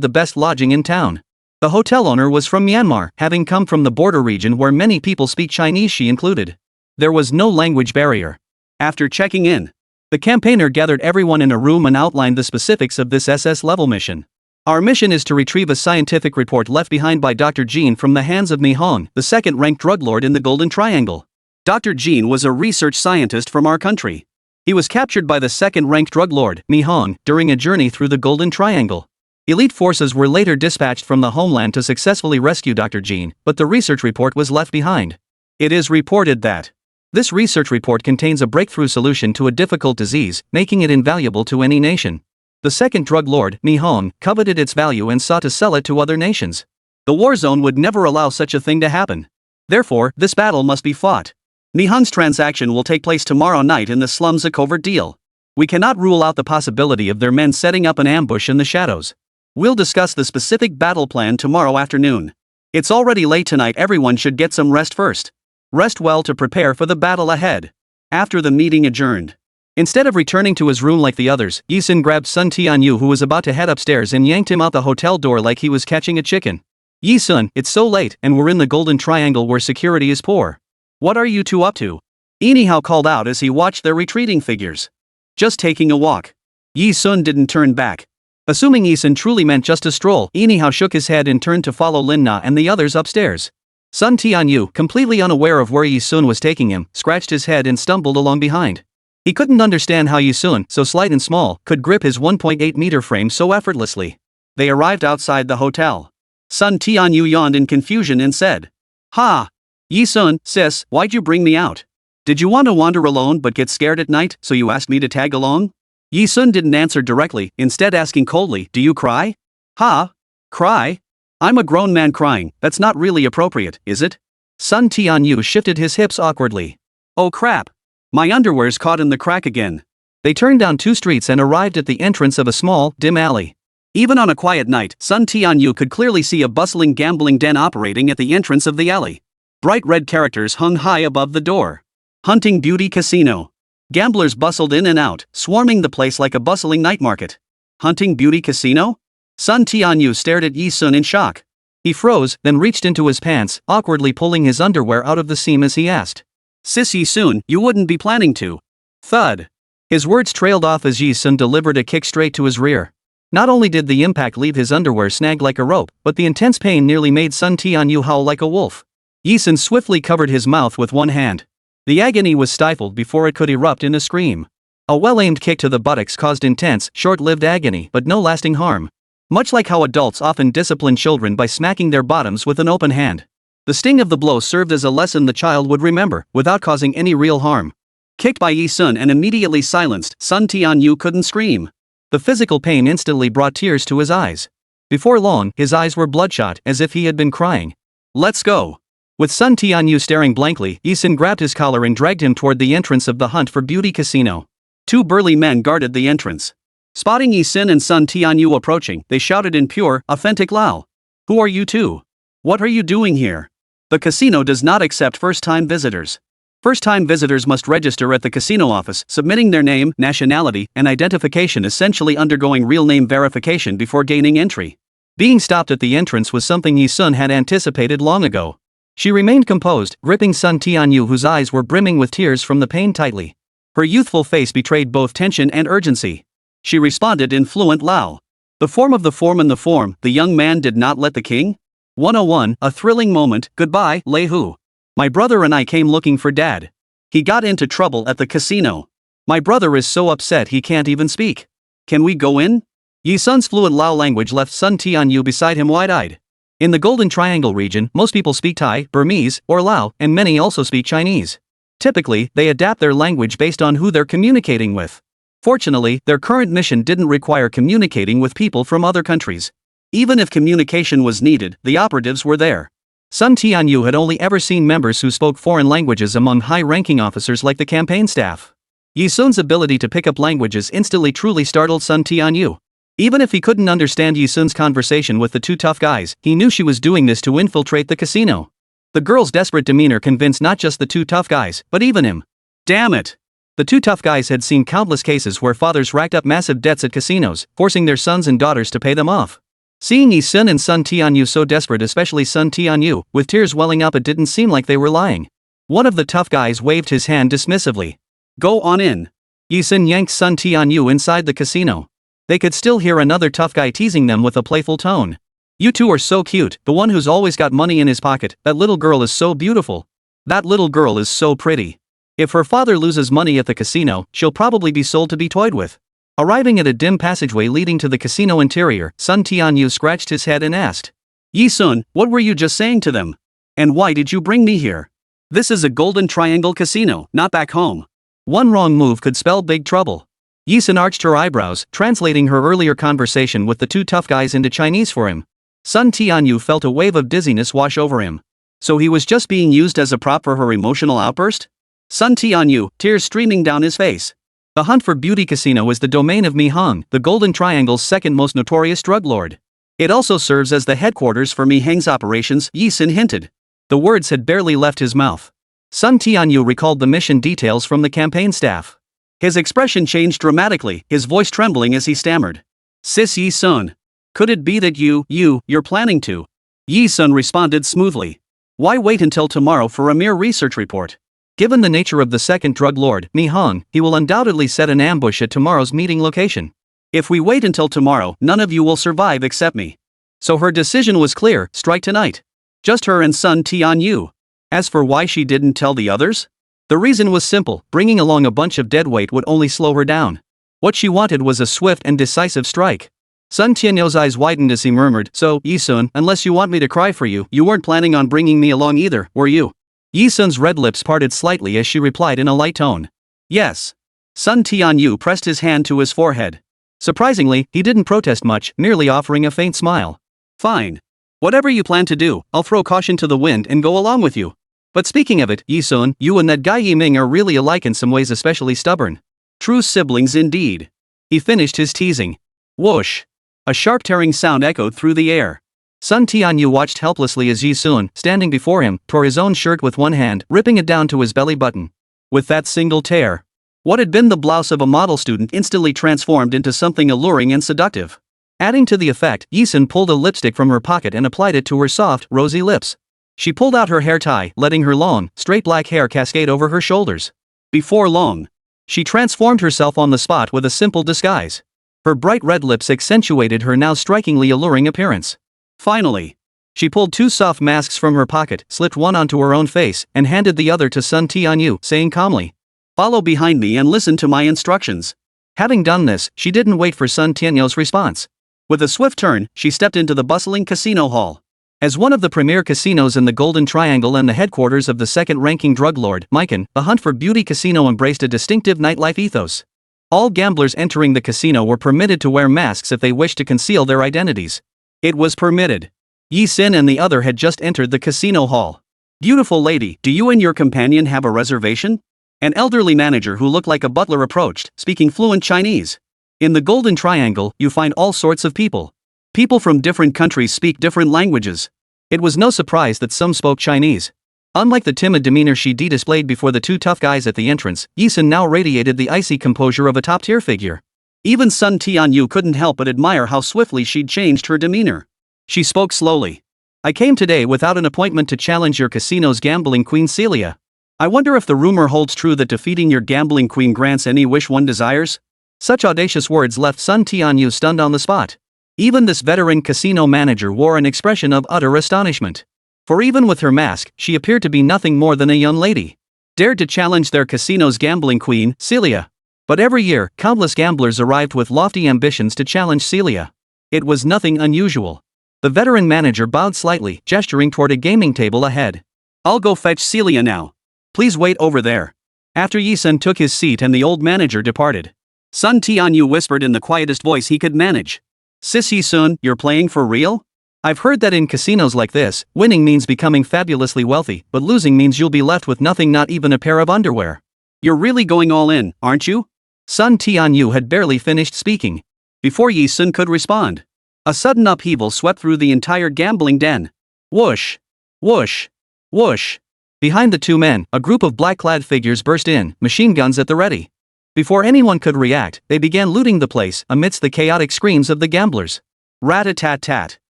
the best lodging in town. The hotel owner was from Myanmar, having come from the border region where many people speak Chinese, she included. There was no language barrier. After checking in, the campaigner gathered everyone in a room and outlined the specifics of this SS-level mission. Our mission is to retrieve a scientific report left behind by Dr. Jean from the hands of Mi Hong, the second-ranked drug lord in the Golden Triangle. Dr. Jean was a research scientist from our country. He was captured by the second-ranked drug lord, Mi Hong, during a journey through the Golden Triangle. Elite forces were later dispatched from the homeland to successfully rescue Dr. Jean, but the research report was left behind. It is reported that this research report contains a breakthrough solution to a difficult disease, making it invaluable to any nation. The second drug lord, Mi Hong, coveted its value and sought to sell it to other nations. The war zone would never allow such a thing to happen. Therefore, this battle must be fought. Mi Hong's transaction will take place tomorrow night in the slums, a covert deal. We cannot rule out the possibility of their men setting up an ambush in the shadows. We'll discuss the specific battle plan tomorrow afternoon. It's already late tonight, everyone should get some rest first. Rest well to prepare for the battle ahead. After the meeting adjourned. Instead of returning to his room like the others, Yi Sun grabbed Sun Tianyu, who was about to head upstairs, and yanked him out the hotel door like he was catching a chicken. Yi Sun, it's so late, and we're in the Golden Triangle where security is poor. What are you two up to? Anyhow called out as he watched their retreating figures. Just taking a walk. Yi Sun didn't turn back. Assuming Yi Sun truly meant just a stroll, Anyhow shook his head and turned to follow Lin Na and the others upstairs. Sun Tianyu, completely unaware of where Yi Sun was taking him, scratched his head and stumbled along behind. He couldn't understand how Yi Sun, so slight and small, could grip his 1.8-meter frame so effortlessly. They arrived outside the hotel. Sun Tianyu yawned in confusion and said, "Ha! Yi Sun, sis, why'd you bring me out? Did you want to wander alone but get scared at night, so you asked me to tag along?" Yi Sun didn't answer directly, instead asking coldly, "Do you cry?" "Ha? Cry? I'm a grown man crying, that's not really appropriate, is it?" Sun Tianyu shifted his hips awkwardly. "Oh crap. My underwear's caught in the crack again." They turned down 2 streets and arrived at the entrance of a small, dim alley. Even on a quiet night, Sun Tianyu could clearly see a bustling gambling den operating at the entrance of the alley. Bright red characters hung high above the door. Hunting Beauty Casino. Gamblers bustled in and out, swarming the place like a bustling night market. Hunting Beauty Casino? Sun Tianyu stared at Yi Sun in shock. He froze, then reached into his pants, awkwardly pulling his underwear out of the seam as he asked, "Sis Yi Sun, you wouldn't be planning to?" Thud. His words trailed off as Yi Sun delivered a kick straight to his rear. Not only did the impact leave his underwear snagged like a rope, but the intense pain nearly made Sun Tianyu howl like a wolf. Yi Sun swiftly covered his mouth with one hand. The agony was stifled before it could erupt in a scream. A well-aimed kick to the buttocks caused intense, short-lived agony but no lasting harm. Much like how adults often discipline children by smacking their bottoms with an open hand. The sting of the blow served as a lesson the child would remember, without causing any real harm. Kicked by Yi Sun and immediately silenced, Sun Tianyu couldn't scream. The physical pain instantly brought tears to his eyes. Before long, his eyes were bloodshot, as if he had been crying. "Let's go." With Sun Tianyu staring blankly, Yi Sun grabbed his collar and dragged him toward the entrance of the Hunt for Beauty Casino. 2 burly men guarded the entrance. Spotting Yi Sun and Sun Tianyu approaching, they shouted in pure, authentic Lao. "Who are you two? What are you doing here? The casino does not accept first-time visitors. First-time visitors must register at the casino office, submitting their name, nationality, and identification, essentially undergoing real name verification before gaining entry." Being stopped at the entrance was something Yi Sun had anticipated long ago. She remained composed, gripping Sun Tianyu, whose eyes were brimming with tears from the pain, tightly. Her youthful face betrayed both tension and urgency. She responded in fluent Lao. "The form of the form and the form, the young man did not let the king?" 101, a thrilling moment. "Goodbye, Lei Hu. My brother and I came looking for Dad. He got into trouble at the casino. My brother is so upset he can't even speak. Can we go in?" Yi Sun's fluent Lao language left Sun Tianyu beside him wide-eyed. In the Golden Triangle region, most people speak Thai, Burmese, or Lao, and many also speak Chinese. Typically, they adapt their language based on who they're communicating with. Fortunately, their current mission didn't require communicating with people from other countries. Even if communication was needed, the operatives were there. Sun Tianyu had only ever seen members who spoke foreign languages among high-ranking officers like the campaign staff. Yi Sun's ability to pick up languages instantly truly startled Sun Tianyu. Even if he couldn't understand Yi Sun's conversation with the 2 tough guys, he knew she was doing this to infiltrate the casino. The girl's desperate demeanor convinced not just the 2 tough guys, but even him. Damn it! The 2 tough guys had seen countless cases where fathers racked up massive debts at casinos, forcing their sons and daughters to pay them off. Seeing Yi Sun and Sun Tianyu so desperate, especially Sun Tianyu, with tears welling up, it didn't seem like they were lying. One of the tough guys waved his hand dismissively. "Go on in." Yi Sun yanked Sun Tianyu inside the casino. They could still hear another tough guy teasing them with a playful tone. "You two are so cute, the one who's always got money in his pocket, that little girl is so beautiful." That little girl is so pretty. If her father loses money at the casino, she'll probably be sold to be toyed with. Arriving at a dim passageway leading to the casino interior, Sun Tianyu scratched his head and asked, Yi Sun, what were you just saying to them? And why did you bring me here? This is a golden triangle casino, not back home. One wrong move could spell big trouble. Yi Sun arched her eyebrows, translating her earlier conversation with the two tough guys into Chinese for him. Sun Tianyu felt a wave of dizziness wash over him. So he was just being used as a prop for her emotional outburst? Sun Tianyu, tears streaming down his face. The hunt for Beauty Casino is the domain of Mi Heng, the Golden Triangle's second most notorious drug lord. It also serves as the headquarters for Mi Heng's operations, Yi Sun hinted. The words had barely left his mouth. Sun Tianyu recalled the mission details from the campaign staff. His expression changed dramatically, his voice trembling as he stammered. Sis Yi Sun. Could it be that you're planning to? Yi Sun responded smoothly. Why wait until tomorrow for a mere research report? Given the nature of the second drug lord, Mi Heng, he will undoubtedly set an ambush at tomorrow's meeting location. If we wait until tomorrow, none of you will survive except me. So her decision was clear, strike tonight. Just her and Sun Tianyu. As for why she didn't tell the others? The reason was simple, bringing along a bunch of deadweight would only slow her down. What she wanted was a swift and decisive strike. Sun Tianyu's eyes widened as he murmured, So, Yi Sun, unless you want me to cry for you, you weren't planning on bringing me along either, were you? Yi Sun's red lips parted slightly as she replied in a light tone. Yes. Sun Tianyu pressed his hand to his forehead. Surprisingly, he didn't protest much, merely offering a faint smile. Fine. Whatever you plan to do, I'll throw caution to the wind and go along with you. But speaking of it, Yi Sun, you and that guy Yi Ming are really alike in some ways, especially stubborn. True siblings indeed. He finished his teasing. Whoosh. A sharp tearing sound echoed through the air. Sun Tianyu watched helplessly as Yi Sun, standing before him, tore his own shirt with one hand, ripping it down to his belly button. With that single tear, what had been the blouse of a model student instantly transformed into something alluring and seductive. Adding to the effect, Yi Sun pulled a lipstick from her pocket and applied it to her soft, rosy lips. She pulled out her hair tie, letting her long, straight black hair cascade over her shoulders. Before long, she transformed herself on the spot with a simple disguise. Her bright red lips accentuated her now strikingly alluring appearance. Finally, she pulled two soft masks from her pocket, slipped one onto her own face, and handed the other to Sun Tianyu, saying calmly, Follow behind me and listen to my instructions. Having done this, she didn't wait for Sun Tianyu's response. With a swift turn, she stepped into the bustling casino hall. As one of the premier casinos in the Golden Triangle and the headquarters of the second-ranking drug lord, Mikan, the hunt for Beauty Casino embraced a distinctive nightlife ethos. All gamblers entering the casino were permitted to wear masks if they wished to conceal their identities. It was permitted. Yi Sun and the other had just entered the casino hall. Beautiful lady, do you and your companion have a reservation? An elderly manager who looked like a butler approached, speaking fluent Chinese. In the Golden Triangle, you find all sorts of people. People from different countries speak different languages. It was no surprise that some spoke Chinese. Unlike the timid demeanor she displayed before the two tough guys at the entrance, Yi Sun now radiated the icy composure of a top-tier figure. Even Sun Tianyu couldn't help but admire how swiftly she'd changed her demeanor. She spoke slowly. I came today without an appointment to challenge your casino's gambling queen Celia. I wonder if the rumor holds true that defeating your gambling queen grants any wish one desires? Such audacious words left Sun Tianyu stunned on the spot. Even this veteran casino manager wore an expression of utter astonishment. For even with her mask, she appeared to be nothing more than a young lady. Dared to challenge their casino's gambling queen, Celia. But every year, countless gamblers arrived with lofty ambitions to challenge Celia. It was nothing unusual. The veteran manager bowed slightly, gesturing toward a gaming table ahead. I'll go fetch Celia now. Please wait over there. After Yi Sun took his seat and the old manager departed, Sun Tianyu whispered in the quietest voice he could manage. Sis Yi Sun, you're playing for real? I've heard that in casinos like this, winning means becoming fabulously wealthy, but losing means you'll be left with nothing, not even a pair of underwear. You're really going all in, aren't you? Sun Tianyu had barely finished speaking before Yi Sun could respond. A sudden upheaval swept through the entire gambling den. Whoosh! Whoosh! Whoosh! Behind the two men, a group of black-clad figures burst in, machine guns at the ready. Before anyone could react, they began looting the place amidst the chaotic screams of the gamblers. Rat-a-tat-tat.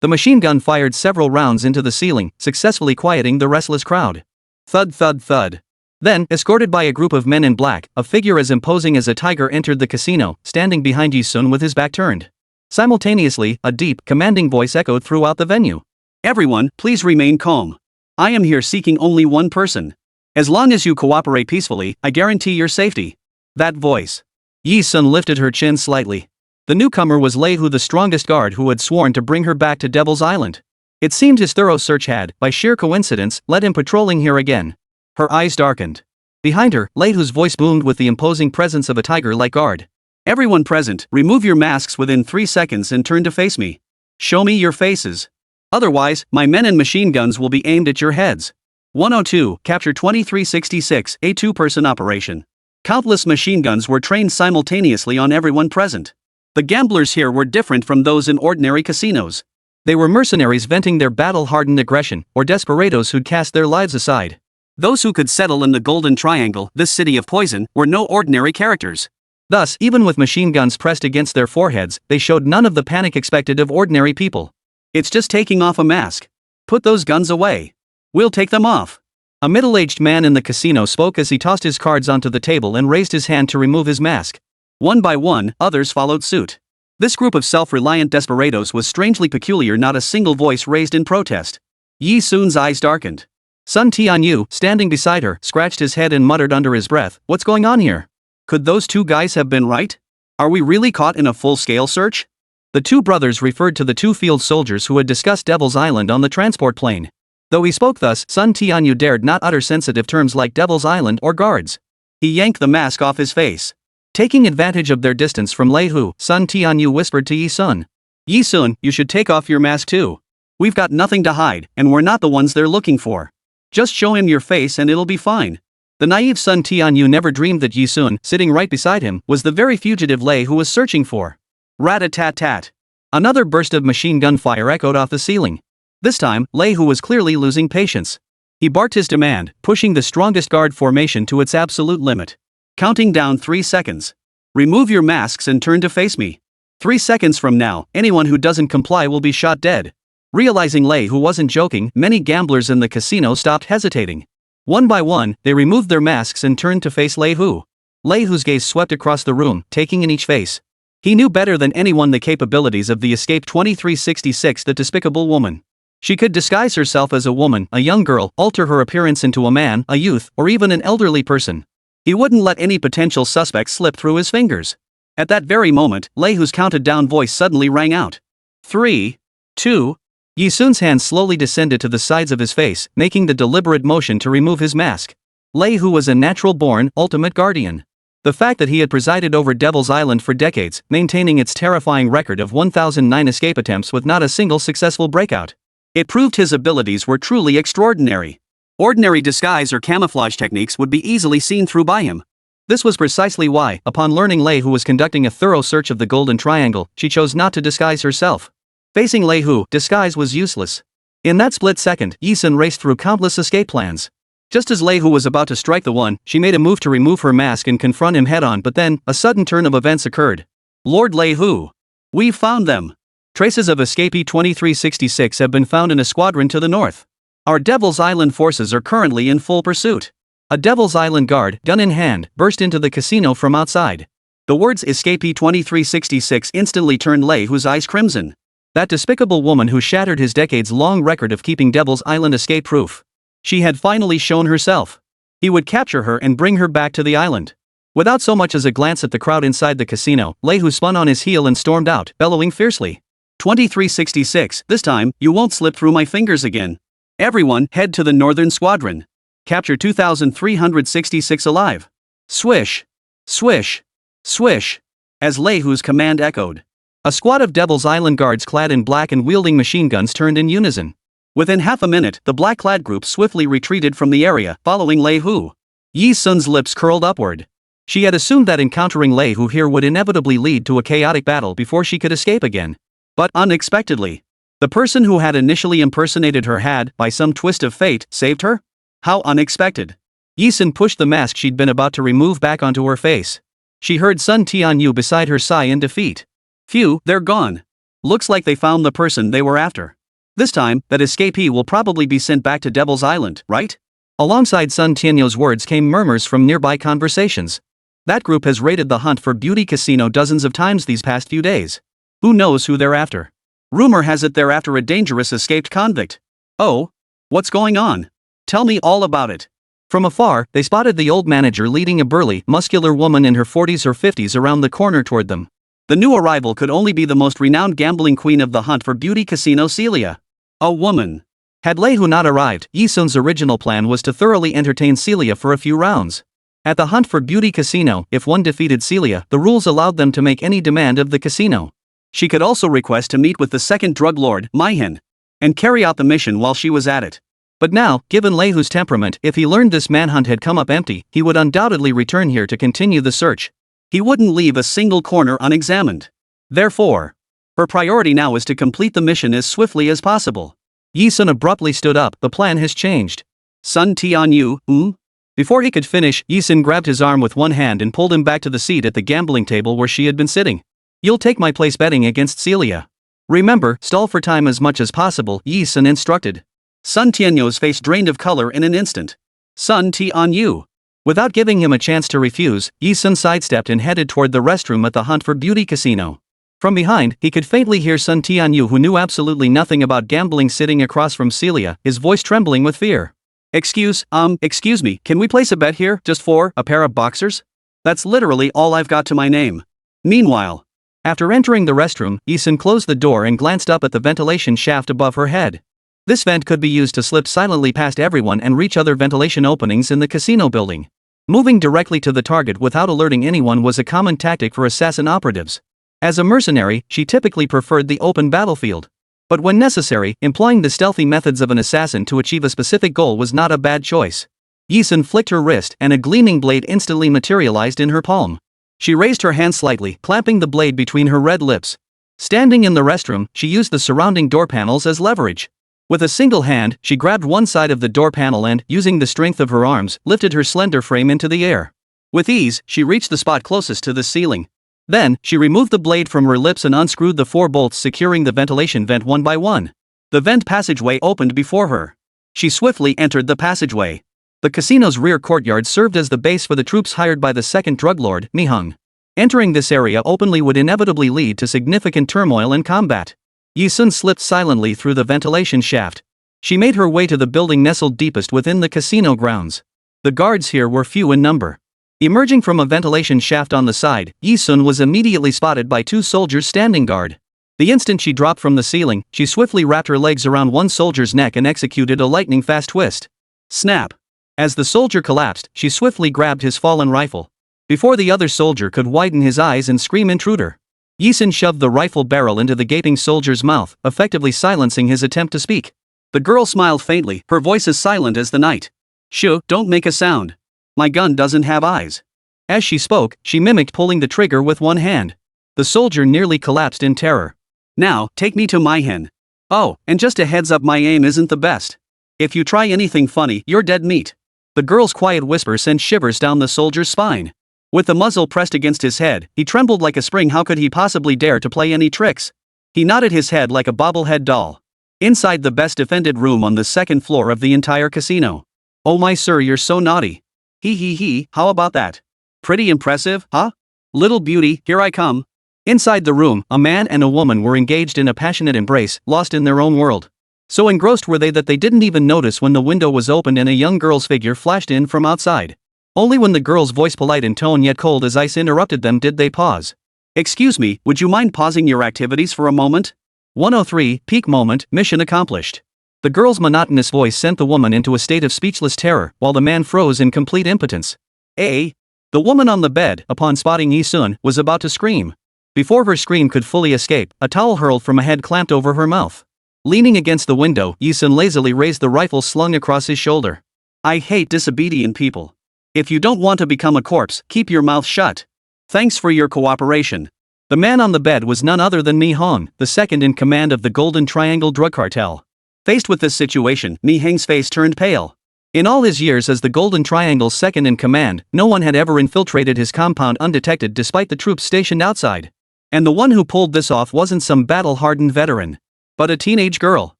The machine gun fired several rounds into the ceiling, successfully quieting the restless crowd. Thud thud thud. Then, escorted by a group of men in black, a figure as imposing as a tiger entered the casino, standing behind Yi Sun with his back turned. Simultaneously, a deep, commanding voice echoed throughout the venue. Everyone, please remain calm. I am here seeking only one person. As long as you cooperate peacefully, I guarantee your safety. That voice. Yi Sun lifted her chin slightly. The newcomer was Lei Hu, the strongest guard who had sworn to bring her back to Devil's Island. It seemed his thorough search had, by sheer coincidence, led him patrolling here again. Her eyes darkened. Behind her, Lei Hu's voice boomed with the imposing presence of a tiger-like guard. Everyone present, remove your masks within 3 seconds and turn to face me. Show me your faces. Otherwise, my men and machine guns will be aimed at your heads. 102, Capture 2366, a two-person operation. Countless machine guns were trained simultaneously on everyone present. The gamblers here were different from those in ordinary casinos. They were mercenaries venting their battle-hardened aggression, or desperados who'd cast their lives aside. Those who could settle in the Golden Triangle, this city of poison, were no ordinary characters. Thus, even with machine guns pressed against their foreheads, they showed none of the panic expected of ordinary people. It's just taking off a mask. Put those guns away. We'll take them off. A middle-aged man in the casino spoke as he tossed his cards onto the table and raised his hand to remove his mask. One by one, others followed suit. This group of self-reliant desperados was strangely peculiar, not a single voice raised in protest. Yi Sun's eyes darkened. Sun Tianyu, standing beside her, scratched his head and muttered under his breath, "What's going on here? Could those two guys have been right? Are we really caught in a full-scale search?" The two brothers referred to the two field soldiers who had discussed Devil's Island on the transport plane. Though he spoke thus, Sun Tianyu dared not utter sensitive terms like Devil's Island or guards. He yanked the mask off his face. Taking advantage of their distance from Lei Hu, Sun Tianyu whispered to Yi Sun. "Yi Sun, you should take off your mask too. We've got nothing to hide, and we're not the ones they're looking for. Just show him your face and it'll be fine." The naive Sun Tianyu never dreamed that Yi Sun, sitting right beside him, was the very fugitive Lei Hu was searching for. Rat-a-tat-tat. Another burst of machine gun fire echoed off the ceiling. This time, Lei Hu was clearly losing patience. He barked his demand, pushing the strongest guard formation to its absolute limit. Counting down 3 seconds. "Remove your masks and turn to face me. 3 seconds from now, anyone who doesn't comply will be shot dead." Realizing Lei Hu wasn't joking, many gamblers in the casino stopped hesitating. One by one, they removed their masks and turned to face Lei Hu. Lei Hu's gaze swept across the room, taking in each face. He knew better than anyone the capabilities of the escaped 2366, the despicable woman. She could disguise herself as a woman, a young girl, alter her appearance into a man, a youth, or even an elderly person. He wouldn't let any potential suspect slip through his fingers. At that very moment, Lei Hu's counted-down voice suddenly rang out. 3, 2. Yi Sun's hand slowly descended to the sides of his face, making the deliberate motion to remove his mask. Lei Hu was a natural-born, ultimate guardian. The fact that he had presided over Devil's Island for decades, maintaining its terrifying record of 1,009 escape attempts with not a single successful breakout. It proved his abilities were truly extraordinary. Ordinary disguise or camouflage techniques would be easily seen through by him. This was precisely why, upon learning Lei Hu was conducting a thorough search of the Golden Triangle, she chose not to disguise herself. Facing Lei Hu, disguise was useless. In that split second, Yi Sun raced through countless escape plans. Just as Lei Hu was about to strike the one, she made a move to remove her mask and confront him head-on, but then, a sudden turn of events occurred. "Lord Lei Hu. We've found them. Traces of escapee 2366 have been found in a squadron to the north. Our Devil's Island forces are currently in full pursuit." A Devil's Island guard, gun in hand, burst into the casino from outside. The words escapee 2366 instantly turned Lei Hu's eyes crimson. That despicable woman who shattered his decades-long record of keeping Devil's Island escape-proof. She had finally shown herself. He would capture her and bring her back to the island. Without so much as a glance at the crowd inside the casino, Lei Hu spun on his heel and stormed out, bellowing fiercely. 2366, this time, you won't slip through my fingers again. Everyone, head to the northern squadron. Capture 2366 alive. Swish. Swish. Swish. As Lei Hu's command echoed. A squad of Devil's Island guards clad in black and wielding machine guns turned in unison. Within half a minute, the black-clad group swiftly retreated from the area, following Lei Hu. Yi Sun's lips curled upward. She had assumed that encountering Lei Hu here would inevitably lead to a chaotic battle before she could escape again. But, unexpectedly, the person who had initially impersonated her had, by some twist of fate, saved her? How unexpected. Yi Sun pushed the mask she'd been about to remove back onto her face. She heard Sun Tianyu beside her sigh in defeat. Phew, they're gone. Looks like they found the person they were after. This time, that escapee will probably be sent back to Devil's Island, right? Alongside Sun Tianyu's words came murmurs from nearby conversations. That group has raided the Hunt for Beauty casino dozens of times these past few days. Who knows who they're after? Rumor has it they're after a dangerous escaped convict. Oh? What's going on? Tell me all about it. From afar, they spotted the old manager leading a burly, muscular woman in her 40s or 50s around the corner toward them. The new arrival could only be the most renowned gambling queen of the Hunt for Beauty casino, Celia. A woman. Had Lei Hu not arrived, Yi Sun's original plan was to thoroughly entertain Celia for a few rounds. At the Hunt for Beauty casino, if one defeated Celia, the rules allowed them to make any demand of the casino. She could also request to meet with the second drug lord, Mai Hen, and carry out the mission while she was at it. But now, given Lei Hu's temperament, if he learned this manhunt had come up empty, he would undoubtedly return here to continue the search. He wouldn't leave a single corner unexamined. Therefore, her priority now is to complete the mission as swiftly as possible. Yi Sun abruptly stood up. The plan has changed. Sun Tianyu, Before he could finish, Yi Sun grabbed his arm with one hand and pulled him back to the seat at the gambling table where she had been sitting. You'll take my place betting against Celia. Remember, stall for time as much as possible, Yi Sun instructed. Sun Tianyu's face drained of color in an instant. Sun Tianyu. Without giving him a chance to refuse, Yi Sun sidestepped and headed toward the restroom at the Hunt for Beauty casino. From behind, he could faintly hear Sun Tianyu, who knew absolutely nothing about gambling, sitting across from Celia, his voice trembling with fear. Excuse me, can we place a bet here, just for a pair of boxers? That's literally all I've got to my name. Meanwhile, after entering the restroom, Yi Sun closed the door and glanced up at the ventilation shaft above her head. This vent could be used to slip silently past everyone and reach other ventilation openings in the casino building. Moving directly to the target without alerting anyone was a common tactic for assassin operatives. As a mercenary, she typically preferred the open battlefield. But when necessary, employing the stealthy methods of an assassin to achieve a specific goal was not a bad choice. Yi Sun flicked her wrist and a gleaming blade instantly materialized in her palm. She raised her hand slightly, clamping the blade between her red lips. Standing in the restroom, she used the surrounding door panels as leverage. With a single hand, she grabbed one side of the door panel and, using the strength of her arms, lifted her slender frame into the air. With ease, she reached the spot closest to the ceiling. Then, she removed the blade from her lips and unscrewed the 4 bolts securing the ventilation vent one by one. The vent passageway opened before her. She swiftly entered the passageway. The casino's rear courtyard served as the base for the troops hired by the second drug lord, Mi Hung. Entering this area openly would inevitably lead to significant turmoil and combat. Yi Sun slipped silently through the ventilation shaft. She made her way to the building nestled deepest within the casino grounds. The guards here were few in number. Emerging from a ventilation shaft on the side, Yi Sun was immediately spotted by 2 soldiers standing guard. The instant she dropped from the ceiling, she swiftly wrapped her legs around one soldier's neck and executed a lightning-fast twist. Snap! As the soldier collapsed, she swiftly grabbed his fallen rifle. Before the other soldier could widen his eyes and scream intruder, Yi Sun shoved the rifle barrel into the gaping soldier's mouth, effectively silencing his attempt to speak. The girl smiled faintly, her voice as silent as the night. Shoo, don't make a sound. My gun doesn't have eyes. As she spoke, she mimicked pulling the trigger with one hand. The soldier nearly collapsed in terror. Now, take me to Mai Hen. Oh, and just a heads up, my aim isn't the best. If you try anything funny, you're dead meat. The girl's quiet whisper sent shivers down the soldier's spine. With the muzzle pressed against his head, he trembled like a spring. How could he possibly dare to play any tricks? He nodded his head like a bobblehead doll. Inside the best defended room on the 2nd floor of the entire casino. Oh my sir, you're so naughty. He, how about that? Pretty impressive, huh? Little beauty, here I come. Inside the room, a man and a woman were engaged in a passionate embrace, lost in their own world. So engrossed were they that they didn't even notice when the window was opened and a young girl's figure flashed in from outside. Only when the girl's voice, polite in tone yet cold as ice, interrupted them did they pause. Excuse me, would you mind pausing your activities for a moment? 103, peak moment, mission accomplished. The girl's monotonous voice sent the woman into a state of speechless terror, while the man froze in complete impotence. The woman on the bed, upon spotting Yi Sun, was about to scream. Before her scream could fully escape, a towel hurled from a head clamped over her mouth. Leaning against the window, Yi Sun lazily raised the rifle slung across his shoulder. I hate disobedient people. If you don't want to become a corpse, keep your mouth shut. Thanks for your cooperation. The man on the bed was none other than Mi Hong, the second in command of the Golden Triangle drug cartel. Faced with this situation, Mi Heng's face turned pale. In all his years as the Golden Triangle's second in command, no one had ever infiltrated his compound undetected despite the troops stationed outside. And the one who pulled this off wasn't some battle-hardened veteran, but a teenage girl.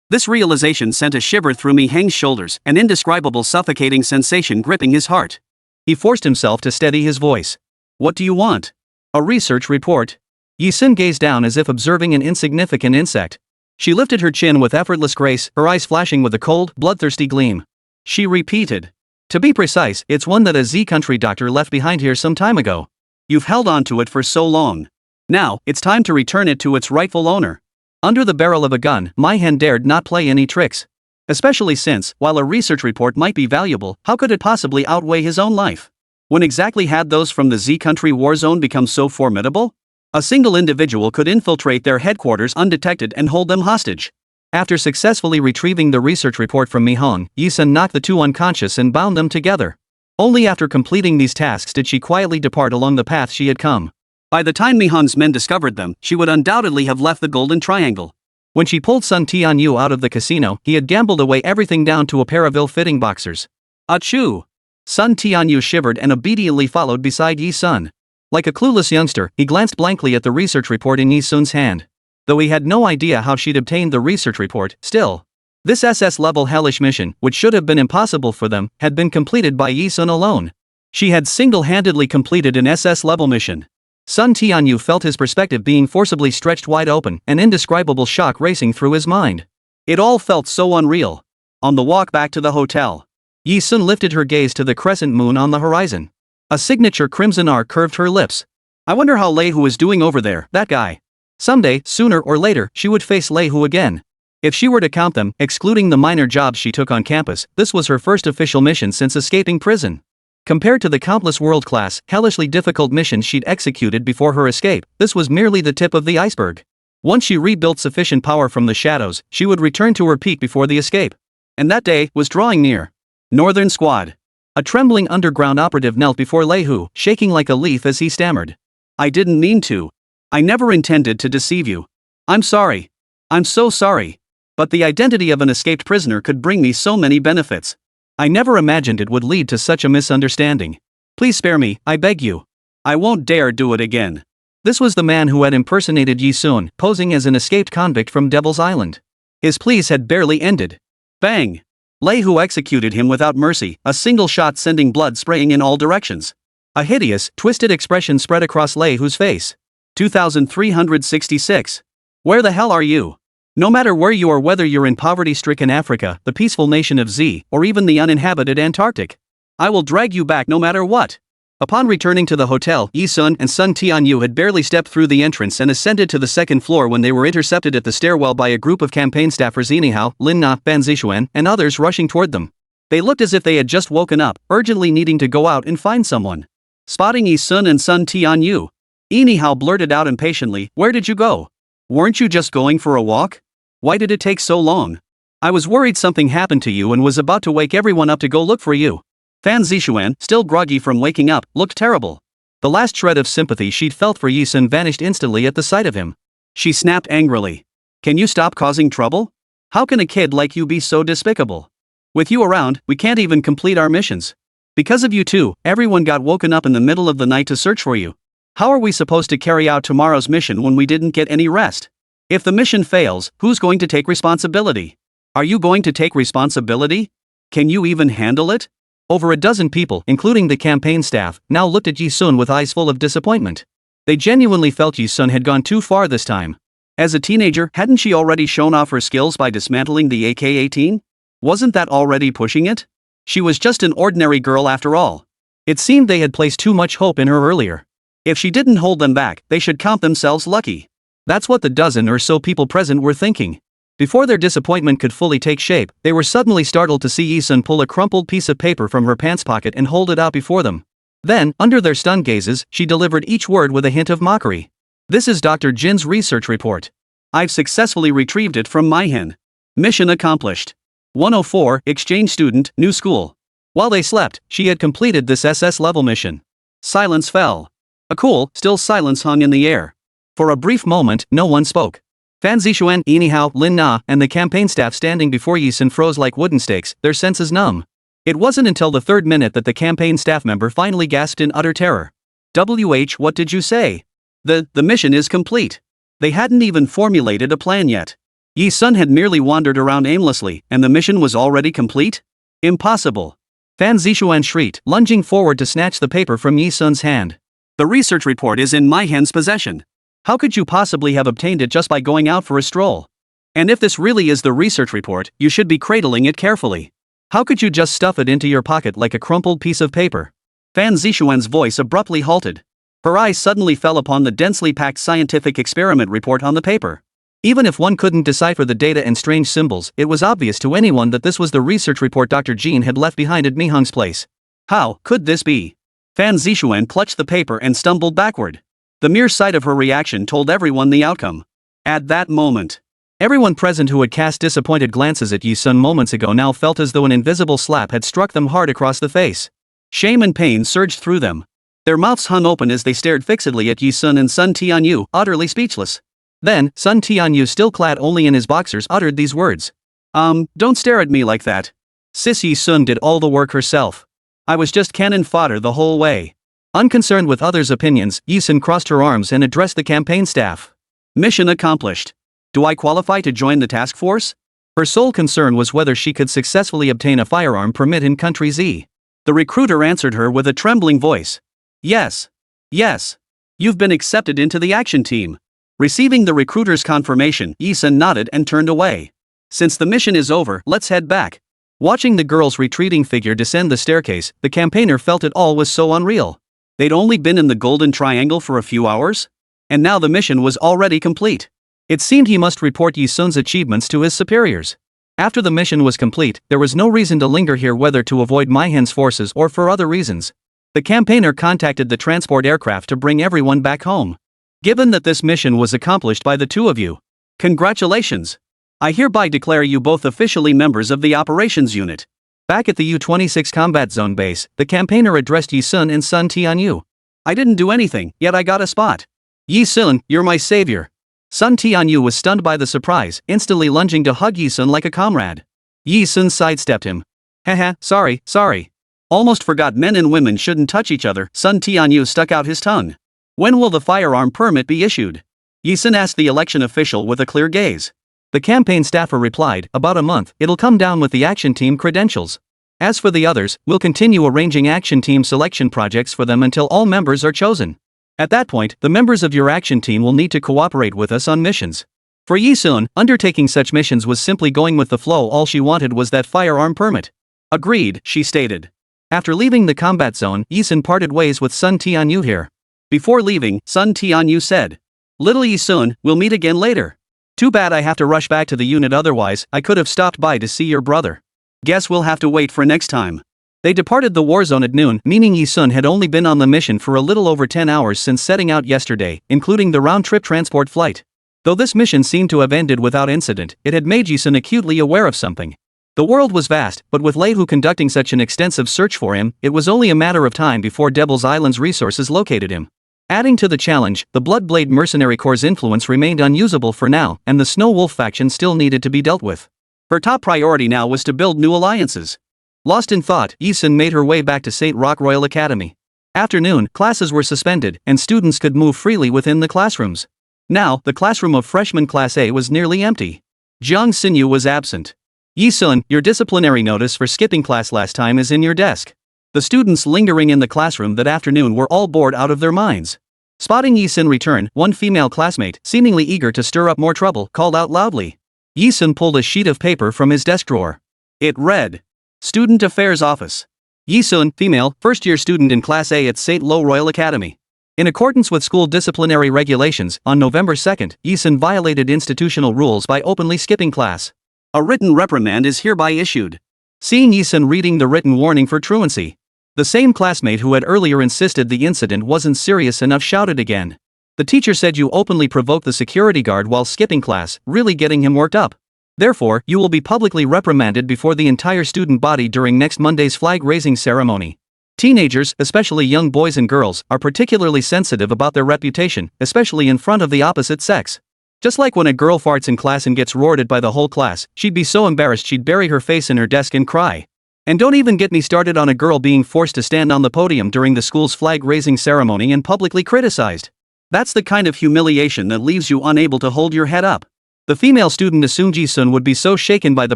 This realization sent a shiver through Mi Heng's shoulders, an indescribable suffocating sensation gripping his heart. He forced himself to steady his voice. What do you want? A research report? Yi Sun gazed down as if observing an insignificant insect. She lifted her chin with effortless grace, her eyes flashing with a cold, bloodthirsty gleam. She repeated. To be precise, it's one that a Z country doctor left behind here some time ago. You've held on to it for so long. Now, it's time to return it to its rightful owner. Under the barrel of a gun, Mai Hen dared not play any tricks. Especially since, while a research report might be valuable, how could it possibly outweigh his own life? When exactly had those from the Z country war zone become so formidable? A single individual could infiltrate their headquarters undetected and hold them hostage. After successfully retrieving the research report from Mi Hong, Yi Sun knocked the two unconscious and bound them together. Only after completing these tasks did she quietly depart along the path she had come. By the time Mi Hong's men discovered them, she would undoubtedly have left the Golden Triangle. When she pulled Sun Tianyu out of the casino, he had gambled away everything down to a pair of ill-fitting boxers. Achoo! Sun Tianyu shivered and obediently followed beside Yi Sun. Like a clueless youngster, he glanced blankly at the research report in Yi Sun's hand. Though he had no idea how she'd obtained the research report, still. This SS-level hellish mission, which should have been impossible for them, had been completed by Yi Sun alone. She had single-handedly completed an SS-level mission. Sun Tianyu felt his perspective being forcibly stretched wide open, an indescribable shock racing through his mind. It all felt so unreal. On the walk back to the hotel, Yi Sun lifted her gaze to the crescent moon on the horizon. A signature crimson R curved her lips. I wonder how Lei Hu is doing over there, that guy. Someday, sooner or later, she would face Lei Hu again. If she were to count them, excluding the minor jobs she took on campus, this was her first official mission since escaping prison. Compared to the countless world-class, hellishly difficult missions she'd executed before her escape, this was merely the tip of the iceberg. Once she rebuilt sufficient power from the shadows, she would return to her peak before the escape. And that day was drawing near. Northern Squad. A trembling underground operative knelt before Lei Hu, shaking like a leaf as he stammered. I didn't mean to. I never intended to deceive you. I'm sorry. I'm so sorry. But the identity of an escaped prisoner could bring me so many benefits. I never imagined it would lead to such a misunderstanding. Please spare me, I beg you. I won't dare do it again. This was the man who had impersonated Yi Sun, posing as an escaped convict from Devil's Island. His pleas had barely ended. Bang! Lei Hu executed him without mercy, a single shot sending blood spraying in all directions. A hideous, twisted expression spread across Lei Hu's face. 2366. Where the hell are you? No matter where you are, whether you're in poverty-stricken Africa, the peaceful nation of Z, or even the uninhabited Antarctic, I will drag you back no matter what. Upon returning to the hotel, Yi Sun and Sun Tianyu had barely stepped through the entrance and ascended to the second floor when they were intercepted at the stairwell by a group of campaign staffers Inihao, Lin Na, Ban Zixuan, and others rushing toward them. They looked as if they had just woken up, urgently needing to go out and find someone. Spotting Yi Sun and Sun Tianyu, Inihao blurted out impatiently, "Where did you go? Weren't you just going for a walk? Why did it take so long? I was worried something happened to you and was about to wake everyone up to go look for you." Fan Zixuan, still groggy from waking up, looked terrible. The last shred of sympathy she'd felt for Yi Sun vanished instantly at the sight of him. She snapped angrily. Can you stop causing trouble? How can a kid like you be so despicable? With you around, we can't even complete our missions. Because of you too, everyone got woken up in the middle of the night to search for you. How are we supposed to carry out tomorrow's mission when we didn't get any rest? If the mission fails, who's going to take responsibility? Are you going to take responsibility? Can you even handle it? Over a dozen people, including the campaign staff, now looked at Yi Sun with eyes full of disappointment. They genuinely felt Yi Sun had gone too far this time. As a teenager, hadn't she already shown off her skills by dismantling the AK-18? Wasn't that already pushing it? She was just an ordinary girl after all. It seemed they had placed too much hope in her earlier. If she didn't hold them back, they should count themselves lucky. That's what the dozen or so people present were thinking. Before their disappointment could fully take shape, they were suddenly startled to see Yi Sun pull a crumpled piece of paper from her pants pocket and hold it out before them. Then, under their stunned gazes, she delivered each word with a hint of mockery. "This is Dr. Jin's research report. I've successfully retrieved it from Mai Hen. Mission accomplished. 104, exchange student, new school." While they slept, she had completed this SS-level mission. Silence fell. A cool, still silence hung in the air. For a brief moment, no one spoke. Fan Zixuan, Inihao, Lin Na, and the campaign staff standing before Yi Sun froze like wooden stakes, their senses numb. It wasn't until the third minute that the campaign staff member finally gasped in utter terror. What did you say? The mission is complete. They hadn't even formulated a plan yet. Yi Sun had merely wandered around aimlessly, and the mission was already complete? Impossible. Fan Zixuan shrieked, lunging forward to snatch the paper from Yi Sun's hand. The research report is in Mai Hen's possession. How could you possibly have obtained it just by going out for a stroll? And if this really is the research report, you should be cradling it carefully. How could you just stuff it into your pocket like a crumpled piece of paper? Fan Zixuan's voice abruptly halted. Her eyes suddenly fell upon the densely packed scientific experiment report on the paper. Even if one couldn't decipher the data and strange symbols, it was obvious to anyone that this was the research report Dr. Jean had left behind at Mihung's place. How could this be? Fan Zixuan clutched the paper and stumbled backward. The mere sight of her reaction told everyone the outcome. At that moment, everyone present who had cast disappointed glances at Yi Sun moments ago now felt as though an invisible slap had struck them hard across the face. Shame and pain surged through them. Their mouths hung open as they stared fixedly at Yi Sun and Sun Tianyu, utterly speechless. Then, Sun Tianyu, still clad only in his boxers, uttered these words. Don't stare at me like that. Sis Yi Sun did all the work herself. I was just cannon fodder the whole way. Unconcerned with others' opinions, Yi Sun crossed her arms and addressed the campaign staff. Mission accomplished. Do I qualify to join the task force? Her sole concern was whether she could successfully obtain a firearm permit in Country Z. The recruiter answered her with a trembling voice. Yes. Yes. You've been accepted into the action team. Receiving the recruiter's confirmation, Yi Sun nodded and turned away. Since the mission is over, let's head back. Watching the girl's retreating figure descend the staircase, the campaigner felt it all was so unreal. They'd only been in the Golden Triangle for a few hours? And now the mission was already complete. It seemed he must report Yi Sun's achievements to his superiors. After the mission was complete, there was no reason to linger here, whether to avoid Maihen's forces or for other reasons. The campaigner contacted the transport aircraft to bring everyone back home. Given that this mission was accomplished by the two of you, congratulations! I hereby declare you both officially members of the operations unit. Back at the U-26 combat zone base, the campaigner addressed Yi Sun and Sun Tianyu. I didn't do anything, yet I got a spot. Yi Sun, you're my savior. Sun Tianyu was stunned by the surprise, instantly lunging to hug Yi Sun like a comrade. Yi Sun sidestepped him. Haha, sorry. Almost forgot men and women shouldn't touch each other. Sun Tianyu stuck out his tongue. When will the firearm permit be issued? Yi Sun asked the election official with a clear gaze. The campaign staffer replied, about a month, it'll come down with the action team credentials. As for the others, we'll continue arranging action team selection projects for them until all members are chosen. At that point, the members of your action team will need to cooperate with us on missions. For Yi Sun, undertaking such missions was simply going with the flow. All she wanted was that firearm permit. Agreed, she stated. After leaving the combat zone, Yi Sun parted ways with Sun Tianyu here. Before leaving, Sun Tianyu said, Little Yi Sun, we'll meet again later. Too bad I have to rush back to the unit, otherwise I could have stopped by to see your brother. Guess we'll have to wait for next time. They departed the war zone at noon, meaning Yi Sun had only been on the mission for a little over 10 hours since setting out yesterday, including the round-trip transport flight. Though this mission seemed to have ended without incident, it had made Yi Sun acutely aware of something. The world was vast, but with Lei Hu conducting such an extensive search for him, it was only a matter of time before Devil's Island's resources located him. Adding to the challenge, the Bloodblade Mercenary Corps' influence remained unusable for now, and the Snow Wolf faction still needed to be dealt with. Her top priority now was to build new alliances. Lost in thought, Yi Sun made her way back to St. Rock Royal Academy. After noon, classes were suspended, and students could move freely within the classrooms. Now, the classroom of freshman Class A was nearly empty. Jiang Xinyu was absent. Yi Sun, your disciplinary notice for skipping class last time is in your desk. The students lingering in the classroom that afternoon were all bored out of their minds. Spotting Yi Sun return, one female classmate, seemingly eager to stir up more trouble, called out loudly. Yi Sun pulled a sheet of paper from his desk drawer. It read, Student Affairs Office. Yi Sun, female, first-year student in Class A at St. Lo Royal Academy. In accordance with school disciplinary regulations, on November 2nd, Yi Sun violated institutional rules by openly skipping class. A written reprimand is hereby issued. Seeing Yi Sun reading the written warning for truancy, the same classmate who had earlier insisted the incident wasn't serious enough shouted again. The teacher said you openly provoked the security guard while skipping class, really getting him worked up. Therefore, you will be publicly reprimanded before the entire student body during next Monday's flag-raising ceremony. Teenagers, especially young boys and girls, are particularly sensitive about their reputation, especially in front of the opposite sex. Just like when a girl farts in class and gets roared at by the whole class, she'd be so embarrassed she'd bury her face in her desk and cry. And don't even get me started on a girl being forced to stand on the podium during the school's flag-raising ceremony and publicly criticized. That's the kind of humiliation that leaves you unable to hold your head up. The female student assumed Yi Sun would be so shaken by the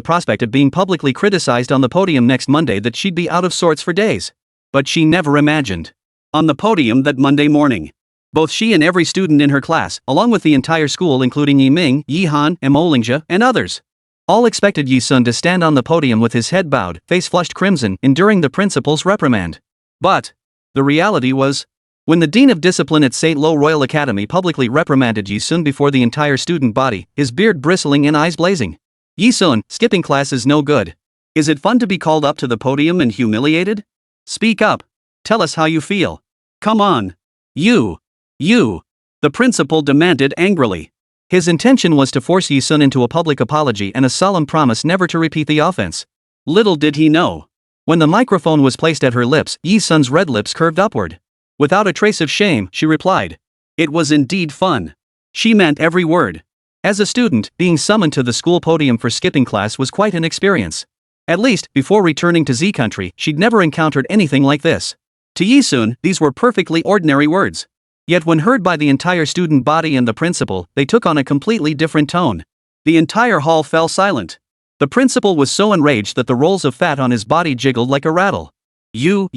prospect of being publicly criticized on the podium next Monday that she'd be out of sorts for days. But she never imagined. On the podium that Monday morning, both she and every student in her class, along with the entire school including Yi Ming, Yi Han, Mo Lingxia, and others, All expected Yi-sun to stand on the podium with his head bowed, face flushed crimson, enduring the principal's reprimand. But the reality was, when the Dean of Discipline at St. Lo Royal Academy publicly reprimanded Yi-sun before the entire student body, his beard bristling and eyes blazing. Yi-sun, skipping class is no good. Is it fun to be called up to the podium and humiliated? Speak up. Tell us how you feel. Come on. You. The principal demanded angrily. His intention was to force Yi-sun into a public apology and a solemn promise never to repeat the offense. Little did he know. When the microphone was placed at her lips, Yi-sun's red lips curved upward. Without a trace of shame, she replied. It was indeed fun. She meant every word. As a student, being summoned to the school podium for skipping class was quite an experience. At least, before returning to Z country, she'd never encountered anything like this. To Yi-sun, these were perfectly ordinary words. Yet when heard by the entire student body and the principal, they took on a completely different tone. The entire hall fell silent. The principal was so enraged that the rolls of fat on his body jiggled like a rattle. You.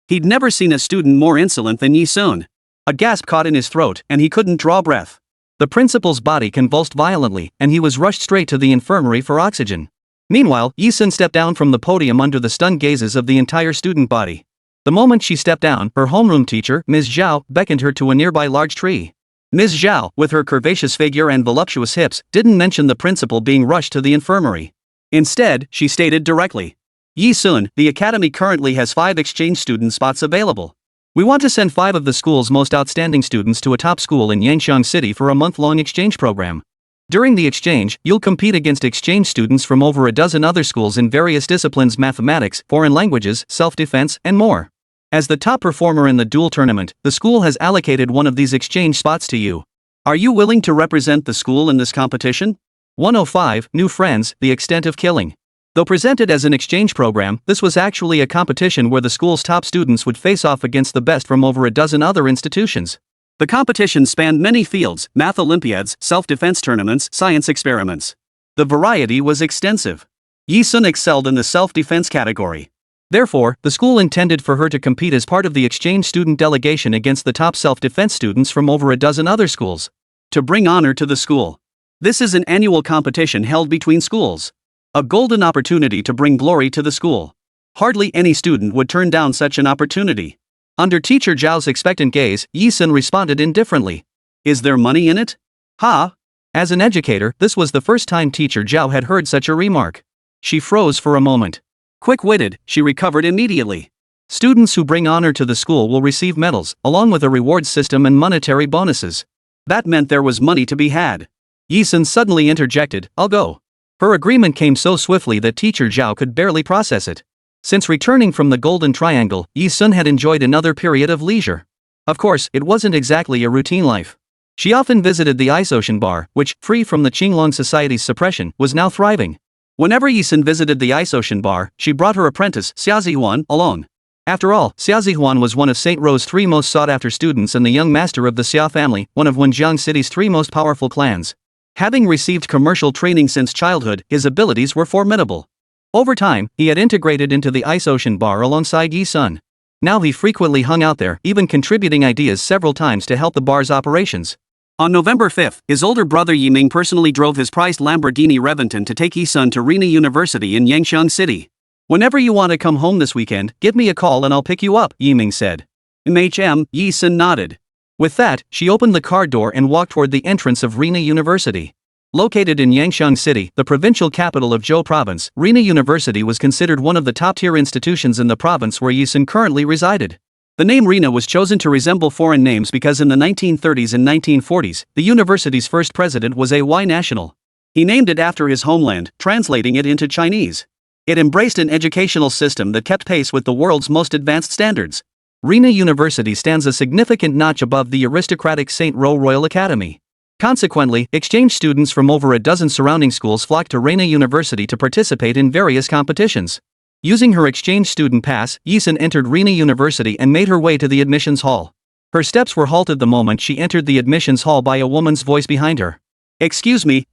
He'd never seen a student more insolent than Yi-sun. A gasp caught in his throat, and he couldn't draw breath. The principal's body convulsed violently, and he was rushed straight to the infirmary for oxygen. Meanwhile, Yi-sun stepped down from the podium under the stunned gazes of the entire student body. The moment she stepped down, her homeroom teacher, Ms. Zhao, beckoned her to a nearby large tree. Ms. Zhao, with her curvaceous figure and voluptuous hips, didn't mention the principal being rushed to the infirmary. Instead, she stated directly, Yi-sun, the academy currently has 5 exchange student spots available. We want to send 5 of the school's most outstanding students to a top school in Yangxiang City for a month-long exchange program. During the exchange, you'll compete against exchange students from over a dozen other schools in various disciplines: mathematics, foreign languages, self-defense, and more. As the top performer in the duel tournament, the school has allocated one of these exchange spots to you. Are you willing to represent the school in this competition? 105. New friends, the extent of killing. Though presented as an exchange program, this was actually a competition where the school's top students would face off against the best from over a dozen other institutions. The competition spanned many fields: math Olympiads, self-defense tournaments, science experiments. The variety was extensive. Yi-sun excelled in the self-defense category. Therefore, the school intended for her to compete as part of the exchange student delegation against the top self-defense students from over a dozen other schools. To bring honor to the school. This is an annual competition held between schools. A golden opportunity to bring glory to the school. Hardly any student would turn down such an opportunity. Under teacher Zhao's expectant gaze, Yi-sun responded indifferently. Is there money in it? Ha! As an educator, this was the first time teacher Zhao had heard such a remark. She froze for a moment. Quick-witted, she recovered immediately. Students who bring honor to the school will receive medals, along with a rewards system and monetary bonuses. That meant there was money to be had. Yi-sun suddenly interjected, I'll go. Her agreement came so swiftly that teacher Zhao could barely process it. Since returning from the Golden Triangle, Yi-sun had enjoyed another period of leisure. Of course, it wasn't exactly a routine life. She often visited the Ice Ocean Bar, which, free from the Qinglong Society's suppression, was now thriving. Whenever Yi-sun visited the Ice Ocean Bar, she brought her apprentice, Xia Zihuan, along. After all, Xia Zihuan was one of St. Ro's 3 most sought-after students and the young master of the Xia family, one of Wenjiang City's 3 most powerful clans. Having received commercial training since childhood, his abilities were formidable. Over time, he had integrated into the Ice Ocean Bar alongside Yi-sun. Now he frequently hung out there, even contributing ideas several times to help the bar's operations. On November 5, his older brother Yiming personally drove his prized Lamborghini Reventon to take Yi-sun to Rina University in Yangxiang City. Whenever you want to come home this weekend, give me a call and I'll pick you up, Yiming said. Yi-sun nodded. With that, she opened the car door and walked toward the entrance of Rina University. Located in Yangxiang City, the provincial capital of Zhou Province, Rina University was considered one of the top-tier institutions in the province where Yi-sun currently resided. The name Rina was chosen to resemble foreign names because in the 1930s and 1940s, the university's first president was a Y national. He named it after his homeland, translating it into Chinese. It embraced an educational system that kept pace with the world's most advanced standards. Rina University stands a significant notch above the aristocratic St. Ro Royal Academy. Consequently, exchange students from over a dozen surrounding schools flocked to Rina University to participate in various competitions. Using her exchange student pass, Yi-sun entered Rina University and made her way to the admissions hall. Her steps were halted the moment she entered the admissions hall by a woman's voice behind her. Excuse me.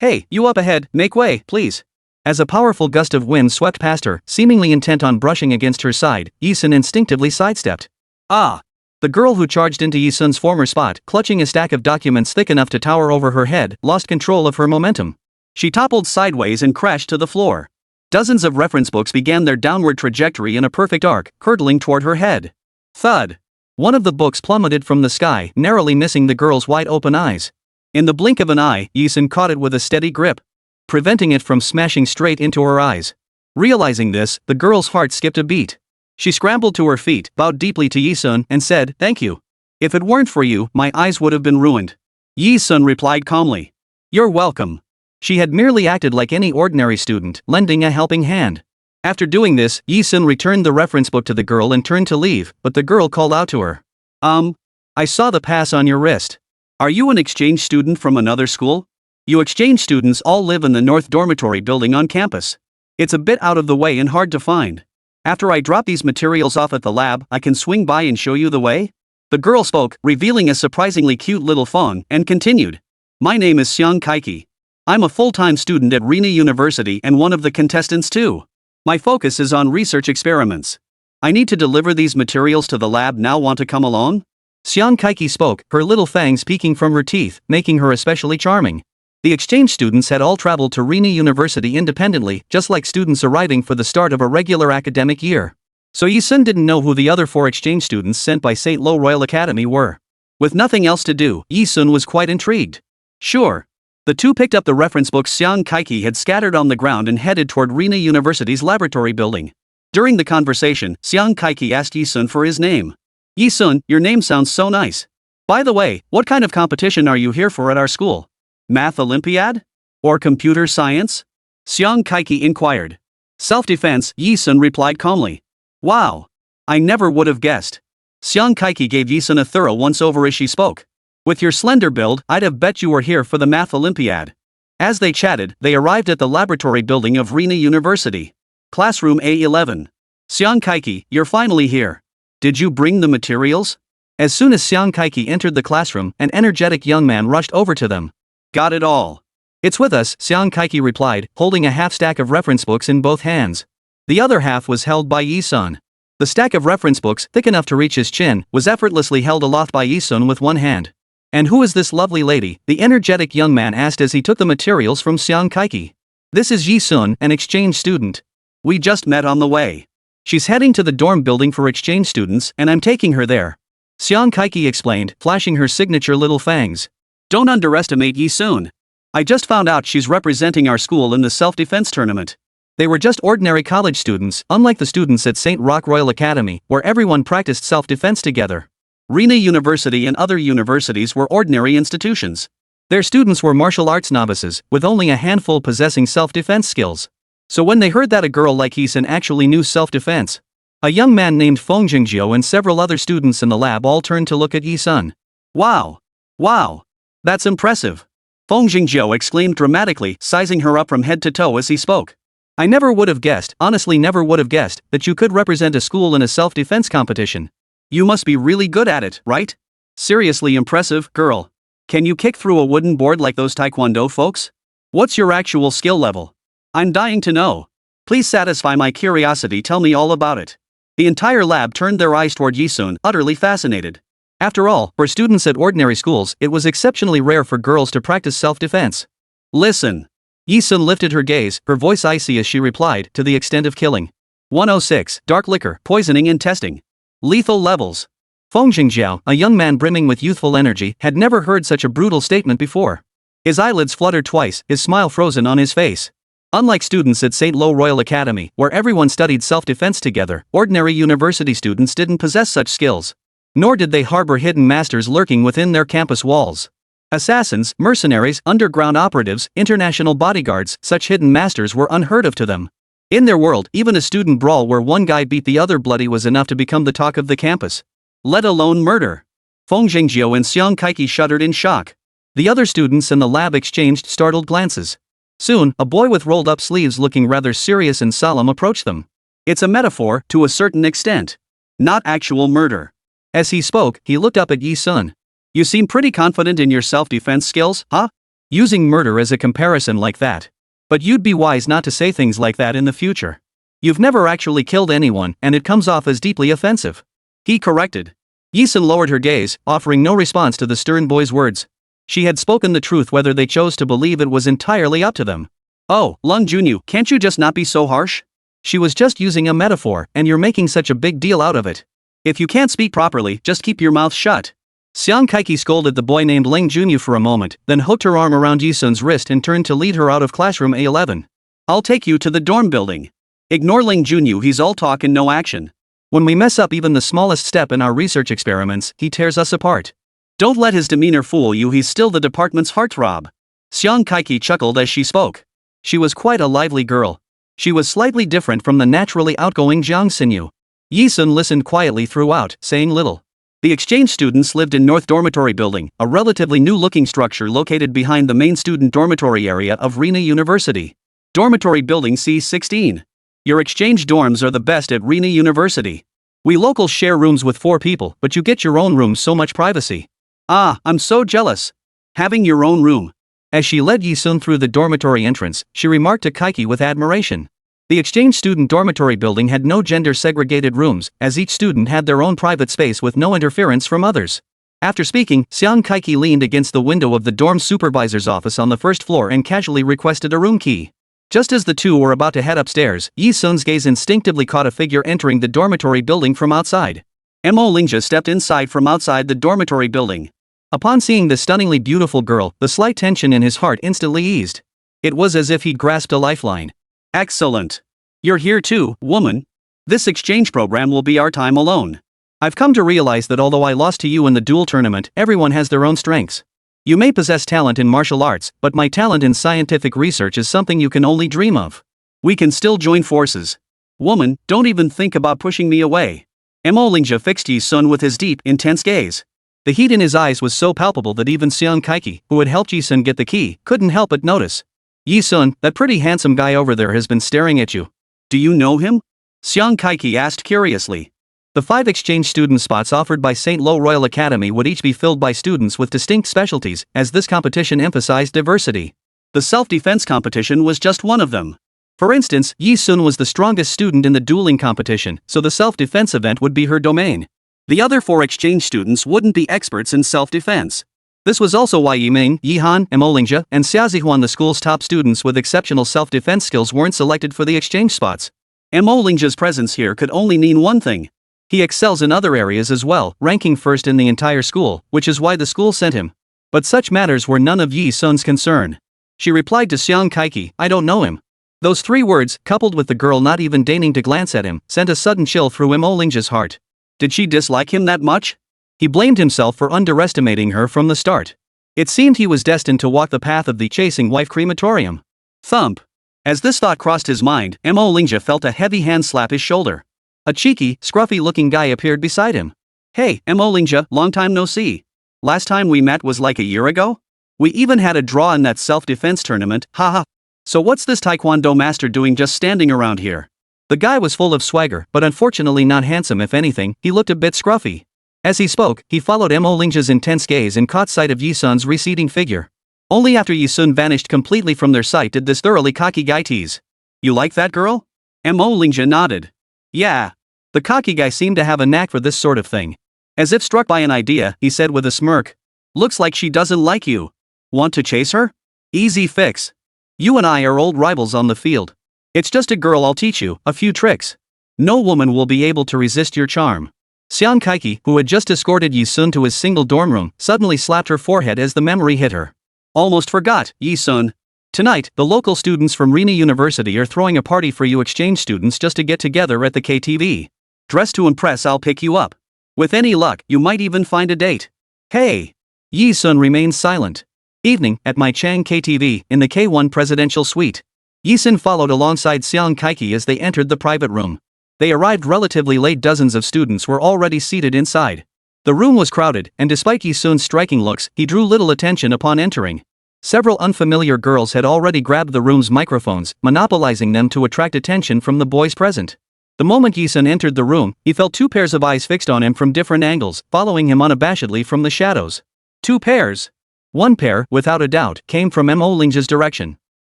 Hey, you up ahead, make way, please. As a powerful gust of wind swept past her, seemingly intent on brushing against her side, Yi-sun instinctively sidestepped. Ah! The girl who charged into Yi-sun's former spot, clutching a stack of documents thick enough to tower over her head, lost control of her momentum. She toppled sideways and crashed to the floor. Dozens of reference books began their downward trajectory in a perfect arc, hurtling toward her head. Thud! One of the books plummeted from the sky, narrowly missing the girl's wide-open eyes. In the blink of an eye, Yisun caught it with a steady grip, preventing it from smashing straight into her eyes. Realizing this, the girl's heart skipped a beat. She scrambled to her feet, bowed deeply to Yisun, and said, "Thank you. If it weren't for you, my eyes would have been ruined." Yisun replied calmly, "You're welcome." She had merely acted like any ordinary student, lending a helping hand. After doing this, Yisun returned the reference book to the girl and turned to leave, but the girl called out to her. I saw the pass on your wrist. Are you an exchange student from another school? You exchange students all live in the North Dormitory building on campus. It's a bit out of the way and hard to find. After I drop these materials off at the lab, I can swing by and show you the way?" The girl spoke, revealing a surprisingly cute little fawn, and continued. "My name is Xiang Kaiki. I'm a full-time student at Rina University and one of the contestants too. My focus is on research experiments. I need to deliver these materials to the lab now. Want to come along?" Xiang Kaiki spoke, her little fangs peeking from her teeth, making her especially charming. The exchange students had all traveled to Rina University independently, just like students arriving for the start of a regular academic year. So Yisun didn't know who the other 4 exchange students sent by St. Lo Royal Academy were. With nothing else to do, Yisun was quite intrigued. Sure. The two picked up the reference books Xiang Kaiki had scattered on the ground and headed toward Rina University's laboratory building. During the conversation, Xiang Kaiki asked Yisun for his name. "Yisun, your name sounds so nice. By the way, what kind of competition are you here for at our school? Math Olympiad? Or computer science?" Xiang Kaiki inquired. "Self-defense," Yisun replied calmly. "Wow. I never would have guessed." Xiang Kaiki gave Yisun a thorough once-over as she spoke. "With your slender build, I'd have bet you were here for the Math Olympiad." As they chatted, they arrived at the laboratory building of Rina University. Classroom A11. "Xiang Kaiki, you're finally here. Did you bring the materials?" As soon as Xiang Kaiki entered the classroom, an energetic young man rushed over to them. "Got it all." "It's with us," Xiang Kaiki replied, holding a half-stack of reference books in both hands. The other half was held by Yisun. The stack of reference books, thick enough to reach his chin, was effortlessly held aloft by Yisun with one hand. "And who is this lovely lady?" the energetic young man asked as he took the materials from Xiang Kaiki. "This is Yisun, an exchange student. We just met on the way. She's heading to the dorm building for exchange students, and I'm taking her there." Xiang Kaiki explained, flashing her signature little fangs. "Don't underestimate Yisun. I just found out she's representing our school in the self-defense tournament." They were just ordinary college students, unlike the students at St. Rock Royal Academy, where everyone practiced self-defense together. Rina University and other universities were ordinary institutions. Their students were martial arts novices, with only a handful possessing self-defense skills. So when they heard that a girl like Yisun actually knew self-defense, a young man named Feng Jingjiu and several other students in the lab all turned to look at Yisun. "Wow! Wow! That's impressive!" Feng Jingjiu exclaimed dramatically, sizing her up from head to toe as he spoke. "I never would have guessed, honestly never would have guessed, that you could represent a school in a self-defense competition. You must be really good at it, right? Seriously impressive, girl. Can you kick through a wooden board like those taekwondo folks? What's your actual skill level? I'm dying to know. Please satisfy my curiosity, tell me all about it." The entire lab turned their eyes toward Yisun, utterly fascinated. After all, for students at ordinary schools, it was exceptionally rare for girls to practice self-defense. "Listen." Yisun lifted her gaze, her voice icy as she replied, "To the extent of killing. 106, dark liquor, poisoning and testing. Lethal levels." Feng Jingjiao, a young man brimming with youthful energy, had never heard such a brutal statement before. His eyelids fluttered twice, his smile frozen on his face. Unlike students at St. Lo Royal Academy, where everyone studied self-defense together, ordinary university students didn't possess such skills. Nor did they harbor hidden masters lurking within their campus walls. Assassins, mercenaries, underground operatives, international bodyguards, such hidden masters were unheard of to them. In their world, even a student brawl where one guy beat the other bloody was enough to become the talk of the campus. Let alone murder. Feng Jingjiu and Xiang Kaiki shuddered in shock. The other students in the lab exchanged startled glances. Soon, a boy with rolled-up sleeves looking rather serious and solemn approached them. "It's a metaphor, to a certain extent. Not actual murder." As he spoke, he looked up at Yisun. "You seem pretty confident in your self-defense skills, huh? Using murder as a comparison like that. But you'd be wise not to say things like that in the future. You've never actually killed anyone, and it comes off as deeply offensive." He corrected. Yisun lowered her gaze, offering no response to the stern boy's words. She had spoken the truth whether they chose to believe it was entirely up to them. Oh, Lung Junyu, can't you just not be so harsh? She was just using a metaphor, and you're making such a big deal out of it. If you can't speak properly, just keep your mouth shut. Xiang Kaiki scolded the boy named Ling Junyu for a moment, then hooked her arm around Yisun's wrist and turned to lead her out of classroom A11. I'll take you to the dorm building. Ignore Ling Junyu, he's all talk and no action. When we mess up even the smallest step in our research experiments, he tears us apart. Don't let his demeanor fool you, he's still the department's heartthrob. Xiang Kaiki chuckled as she spoke. She was quite a lively girl. She was slightly different from the naturally outgoing Jiang Xinyu. Yisun listened quietly throughout, saying little. The exchange students lived in North Dormitory Building, a relatively new-looking structure located behind the main student dormitory area of Rina University. Dormitory Building C16. Your exchange dorms are the best at Rina University. We locals share rooms with 4 people, but you get your own room, so much privacy. Ah, I'm so jealous. Having your own room. As she led Yisun through the dormitory entrance, she remarked to Kaiki with admiration. The exchange student dormitory building had no gender-segregated rooms, as each student had their own private space with no interference from others. After speaking, Xiang Kaiki leaned against the window of the dorm supervisor's office on the first floor and casually requested a room key. Just as the two were about to head upstairs, Yisun's gaze instinctively caught a figure entering the dormitory building from outside. Mo Lingjia stepped inside from outside the dormitory building. Upon seeing the stunningly beautiful girl, the slight tension in his heart instantly eased. It was as if he'd grasped a lifeline. Excellent. You're here too, woman. This exchange program will be our time alone. I've come to realize that although I lost to you in the duel tournament, everyone has their own strengths. You may possess talent in martial arts, but my talent in scientific research is something you can only dream of. We can still join forces. Woman, don't even think about pushing me away. Mo Lingjia fixed Yisun with his deep, intense gaze. The heat in his eyes was so palpable that even Xiang Kaiki, who had helped Yisun get the key, couldn't help but notice. Yisun, that pretty handsome guy over there has been staring at you. Do you know him? Xiang Kaiki asked curiously. The 5 exchange student spots offered by St. Lo Royal Academy would each be filled by students with distinct specialties, as this competition emphasized diversity. The self-defense competition was just one of them. For instance, Yisun was the strongest student in the dueling competition, so the self-defense event would be her domain. The other 4 exchange students wouldn't be experts in self-defense. This was also why Yiming, Yihan, Mo Lingjia, and Xiaozihuan, the school's top students with exceptional self-defense skills, weren't selected for the exchange spots. Mo Lingjia's presence here could only mean one thing. He excels in other areas as well, ranking first in the entire school, which is why the school sent him. But such matters were none of Yisun's concern. She replied to Xiang Kaiki, I don't know him. Those 3 words, coupled with the girl not even deigning to glance at him, sent a sudden chill through Mo Lingjia's heart. Did she dislike him that much? He blamed himself for underestimating her from the start. It seemed he was destined to walk the path of the chasing wife crematorium. Thump. As this thought crossed his mind, Mo Lingjia felt a heavy hand slap his shoulder. A cheeky, scruffy-looking guy appeared beside him. Hey, Mo Lingjia, long time no see. Last time we met was like a year ago? We even had a draw in that self-defense tournament, haha. So what's this taekwondo master doing just standing around here? The guy was full of swagger, but unfortunately not handsome. If anything, he looked a bit scruffy. As he spoke, he followed Mo Lingjia's intense gaze and caught sight of Yisun's receding figure. Only after Yisun vanished completely from their sight did this thoroughly cocky guy tease. You like that girl? Mo Lingjia nodded. Yeah. The cocky guy seemed to have a knack for this sort of thing. As if struck by an idea, he said with a smirk. Looks like she doesn't like you. Want to chase her? Easy fix. You and I are old rivals on the field. It's just a girl, I'll teach you a few tricks. No woman will be able to resist your charm. Xiang Kaiki, who had just escorted Yisun to his single dorm room, suddenly slapped her forehead as the memory hit her. Almost forgot, Yisun. Tonight, the local students from Rina University are throwing a party for you exchange students just to get together at the KTV. Dress to impress, I'll pick you up. With any luck, you might even find a date. Hey! Yisun remained silent. Evening, at my Chang KTV, in the K1 presidential suite. Yisun followed alongside Xiang Kaiki as they entered the private room. They arrived relatively late. Dozens of students were already seated inside. The room was crowded, and despite Yisun's striking looks, he drew little attention upon entering. Several unfamiliar girls had already grabbed the room's microphones, monopolizing them to attract attention from the boys present. The moment Yisun entered the room, he felt 2 pairs of eyes fixed on him from different angles, following him unabashedly from the shadows. 2 pairs. One pair, without a doubt, came from Mo Lingjia's direction.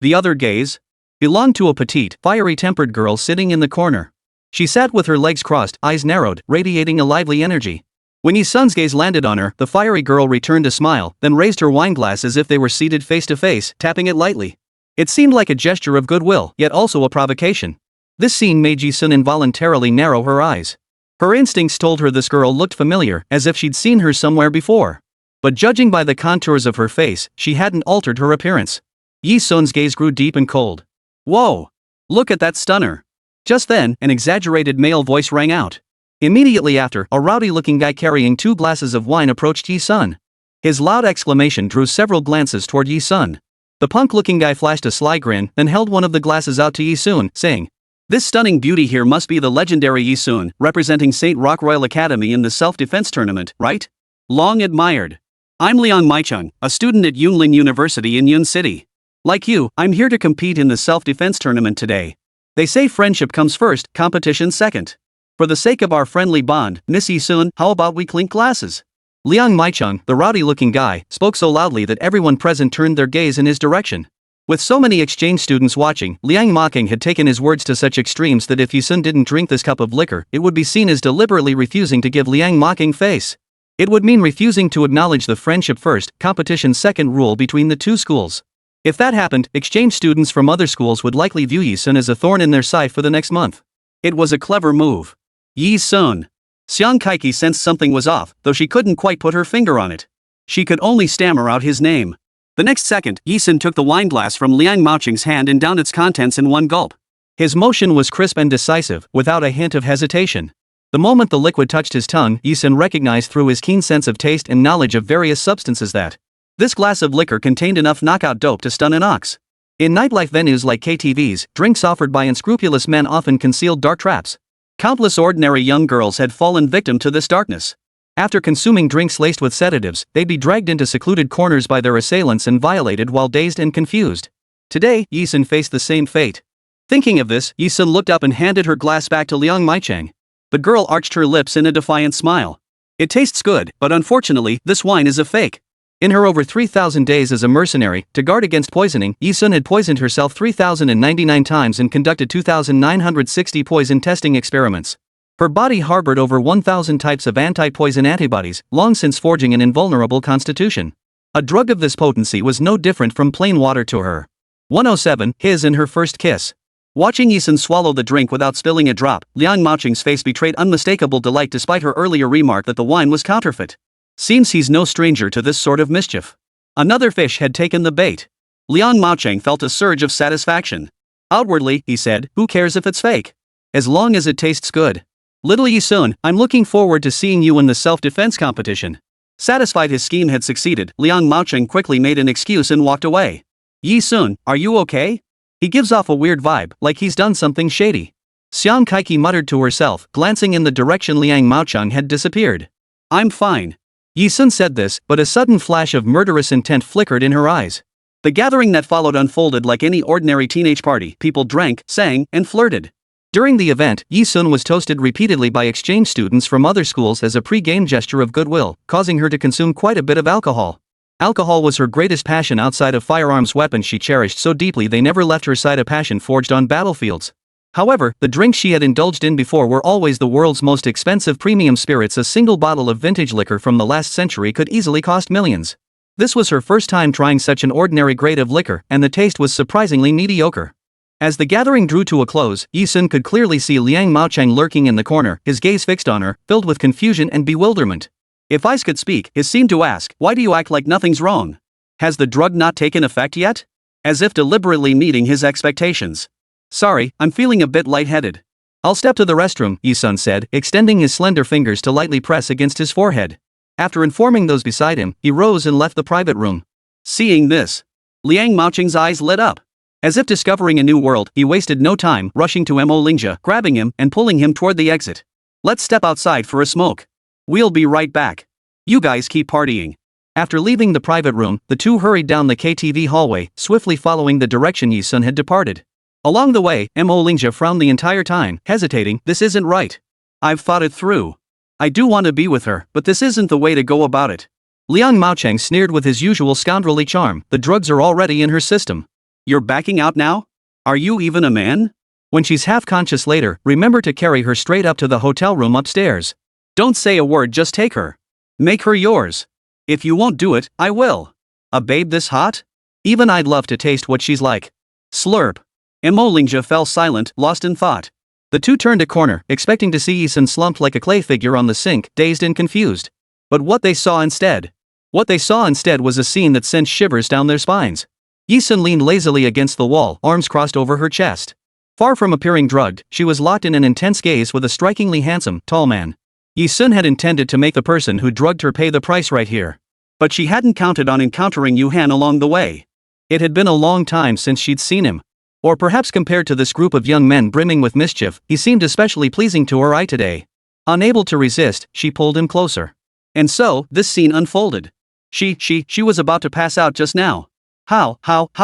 The other gaze belonged to a petite, fiery-tempered girl sitting in the corner. She sat with her legs crossed, eyes narrowed, radiating a lively energy. When Yi Sun's gaze landed on her, the fiery girl returned a smile, then raised her wineglass as if they were seated face to face, tapping it lightly. It seemed like a gesture of goodwill, yet also a provocation. This scene made Yi Sun involuntarily narrow her eyes. Her instincts told her this girl looked familiar, as if she'd seen her somewhere before. But judging by the contours of her face, she hadn't altered her appearance. Yi Sun's gaze grew deep and cold. Whoa! Look at that stunner! Just then, an exaggerated male voice rang out. Immediately after, a rowdy-looking guy carrying 2 glasses of wine approached Yi Sun. His loud exclamation drew several glances toward Yi Sun. The punk-looking guy flashed a sly grin, then held one of the glasses out to Yi Sun, saying, "This stunning beauty here must be the legendary Yi Sun, representing St. Rock Royal Academy in the self-defense tournament, right? Long admired. I'm Liang Maicheng, a student at Yunlin University in Yun City. Like you, I'm here to compete in the self-defense tournament today. They say friendship comes first, competition second. For the sake of our friendly bond, Miss Yi Sun, how about we clink glasses?" Liang Maicheng, the rowdy-looking guy, spoke so loudly that everyone present turned their gaze in his direction. With so many exchange students watching, Liang Maicheng had taken his words to such extremes that if Yi Sun didn't drink this cup of liquor, it would be seen as deliberately refusing to give Liang Maicheng face. It would mean refusing to acknowledge the friendship first, competition second rule between the two schools. If that happened, exchange students from other schools would likely view Yi Sun as a thorn in their side for the next month. It was a clever move. Yi Sun. Xiang Kaiki sensed something was off, though she couldn't quite put her finger on it. She could only stammer out his name. The next second, Yi Sun took the wineglass from Liang Maicheng's hand and downed its contents in one gulp. His motion was crisp and decisive, without a hint of hesitation. The moment the liquid touched his tongue, Yi Sun recognized through his keen sense of taste and knowledge of various substances that this glass of liquor contained enough knockout dope to stun an ox. In nightlife venues like KTVs, drinks offered by unscrupulous men often concealed dark traps. Countless ordinary young girls had fallen victim to this darkness. After consuming drinks laced with sedatives, they'd be dragged into secluded corners by their assailants and violated while dazed and confused. Today, Yi Sun faced the same fate. Thinking of this, Yi Sun looked up and handed her glass back to Liang Maicheng. The girl arched her lips in a defiant smile. "It tastes good, but unfortunately, this wine is a fake." In her over 3,000 days as a mercenary, to guard against poisoning, Yi Sun had poisoned herself 3,099 times and conducted 2,960 poison testing experiments. Her body harbored over 1,000 types of anti-poison antibodies, long since forging an invulnerable constitution. A drug of this potency was no different from plain water to her. 107, his and her first kiss. Watching Yi Sun swallow the drink without spilling a drop, Liang Maicheng's face betrayed unmistakable delight despite her earlier remark that the wine was counterfeit. Seems he's no stranger to this sort of mischief. Another fish had taken the bait. Liang Maicheng felt a surge of satisfaction. Outwardly, he said, "Who cares if it's fake? As long as it tastes good. Little Yi Sun, I'm looking forward to seeing you in the self-defense competition." Satisfied his scheme had succeeded, Liang Maicheng quickly made an excuse and walked away. "Yi Sun, are you okay? He gives off a weird vibe, like he's done something shady." Xiang Kaiki muttered to herself, glancing in the direction Liang Maicheng had disappeared. "I'm fine." Yi Sun said this, but a sudden flash of murderous intent flickered in her eyes. The gathering that followed unfolded like any ordinary teenage party. People drank, sang, and flirted. During the event, Yi Sun was toasted repeatedly by exchange students from other schools as a pre-game gesture of goodwill, causing her to consume quite a bit of alcohol. Alcohol was her greatest passion outside of firearms, weapons she cherished so deeply they never left her side, a passion forged on battlefields. However, the drinks she had indulged in before were always the world's most expensive premium spirits. A single bottle of vintage liquor from the last century could easily cost millions. This was her first time trying such an ordinary grade of liquor, and the taste was surprisingly mediocre. As the gathering drew to a close, Yi Sun could clearly see Liang Maicheng lurking in the corner, his gaze fixed on her, filled with confusion and bewilderment. If eyes could speak, his seemed to ask, "Why do you act like nothing's wrong? Has the drug not taken effect yet?" As if deliberately meeting his expectations. "Sorry, I'm feeling a bit lightheaded. I'll step to the restroom," Yi Sun said, extending his slender fingers to lightly press against his forehead. After informing those beside him, he rose and left the private room. Seeing this, Liang Maicheng's eyes lit up. As if discovering a new world, he wasted no time, rushing to Mo Lingjia, grabbing him and pulling him toward the exit. "Let's step outside for a smoke. We'll be right back. You guys keep partying." After leaving the private room, the two hurried down the KTV hallway, swiftly following the direction Yi Sun had departed. Along the way, Mo Lingjia frowned the entire time, hesitating. "This isn't right. I've thought it through. I do want to be with her, but this isn't the way to go about it." Liang Maicheng sneered with his usual scoundrelly charm. "The drugs are already in her system. You're backing out now? Are you even a man? When she's half conscious later, remember to carry her straight up to the hotel room upstairs. Don't say a word, just take her. Make her yours. If you won't do it, I will. A babe this hot? Even I'd love to taste what she's like. Slurp. Emolingja fell silent, lost in thought. The two turned a corner, expecting to see Yi-sun slumped like a clay figure on the sink, dazed and confused. But what they saw instead was a scene that sent shivers down their spines. Yi-sun leaned lazily against the wall, arms crossed over her chest. Far from appearing drugged, she was locked in an intense gaze with a strikingly handsome, tall man. Yi-sun had intended to make the person who drugged her pay the price right here. But she hadn't counted on encountering Yu Hen along the way. It had been a long time since she'd seen him. Or perhaps compared to this group of young men brimming with mischief, he seemed especially pleasing to her eye today. Unable to resist, she pulled him closer. And so, this scene unfolded. She was about to pass out just now. How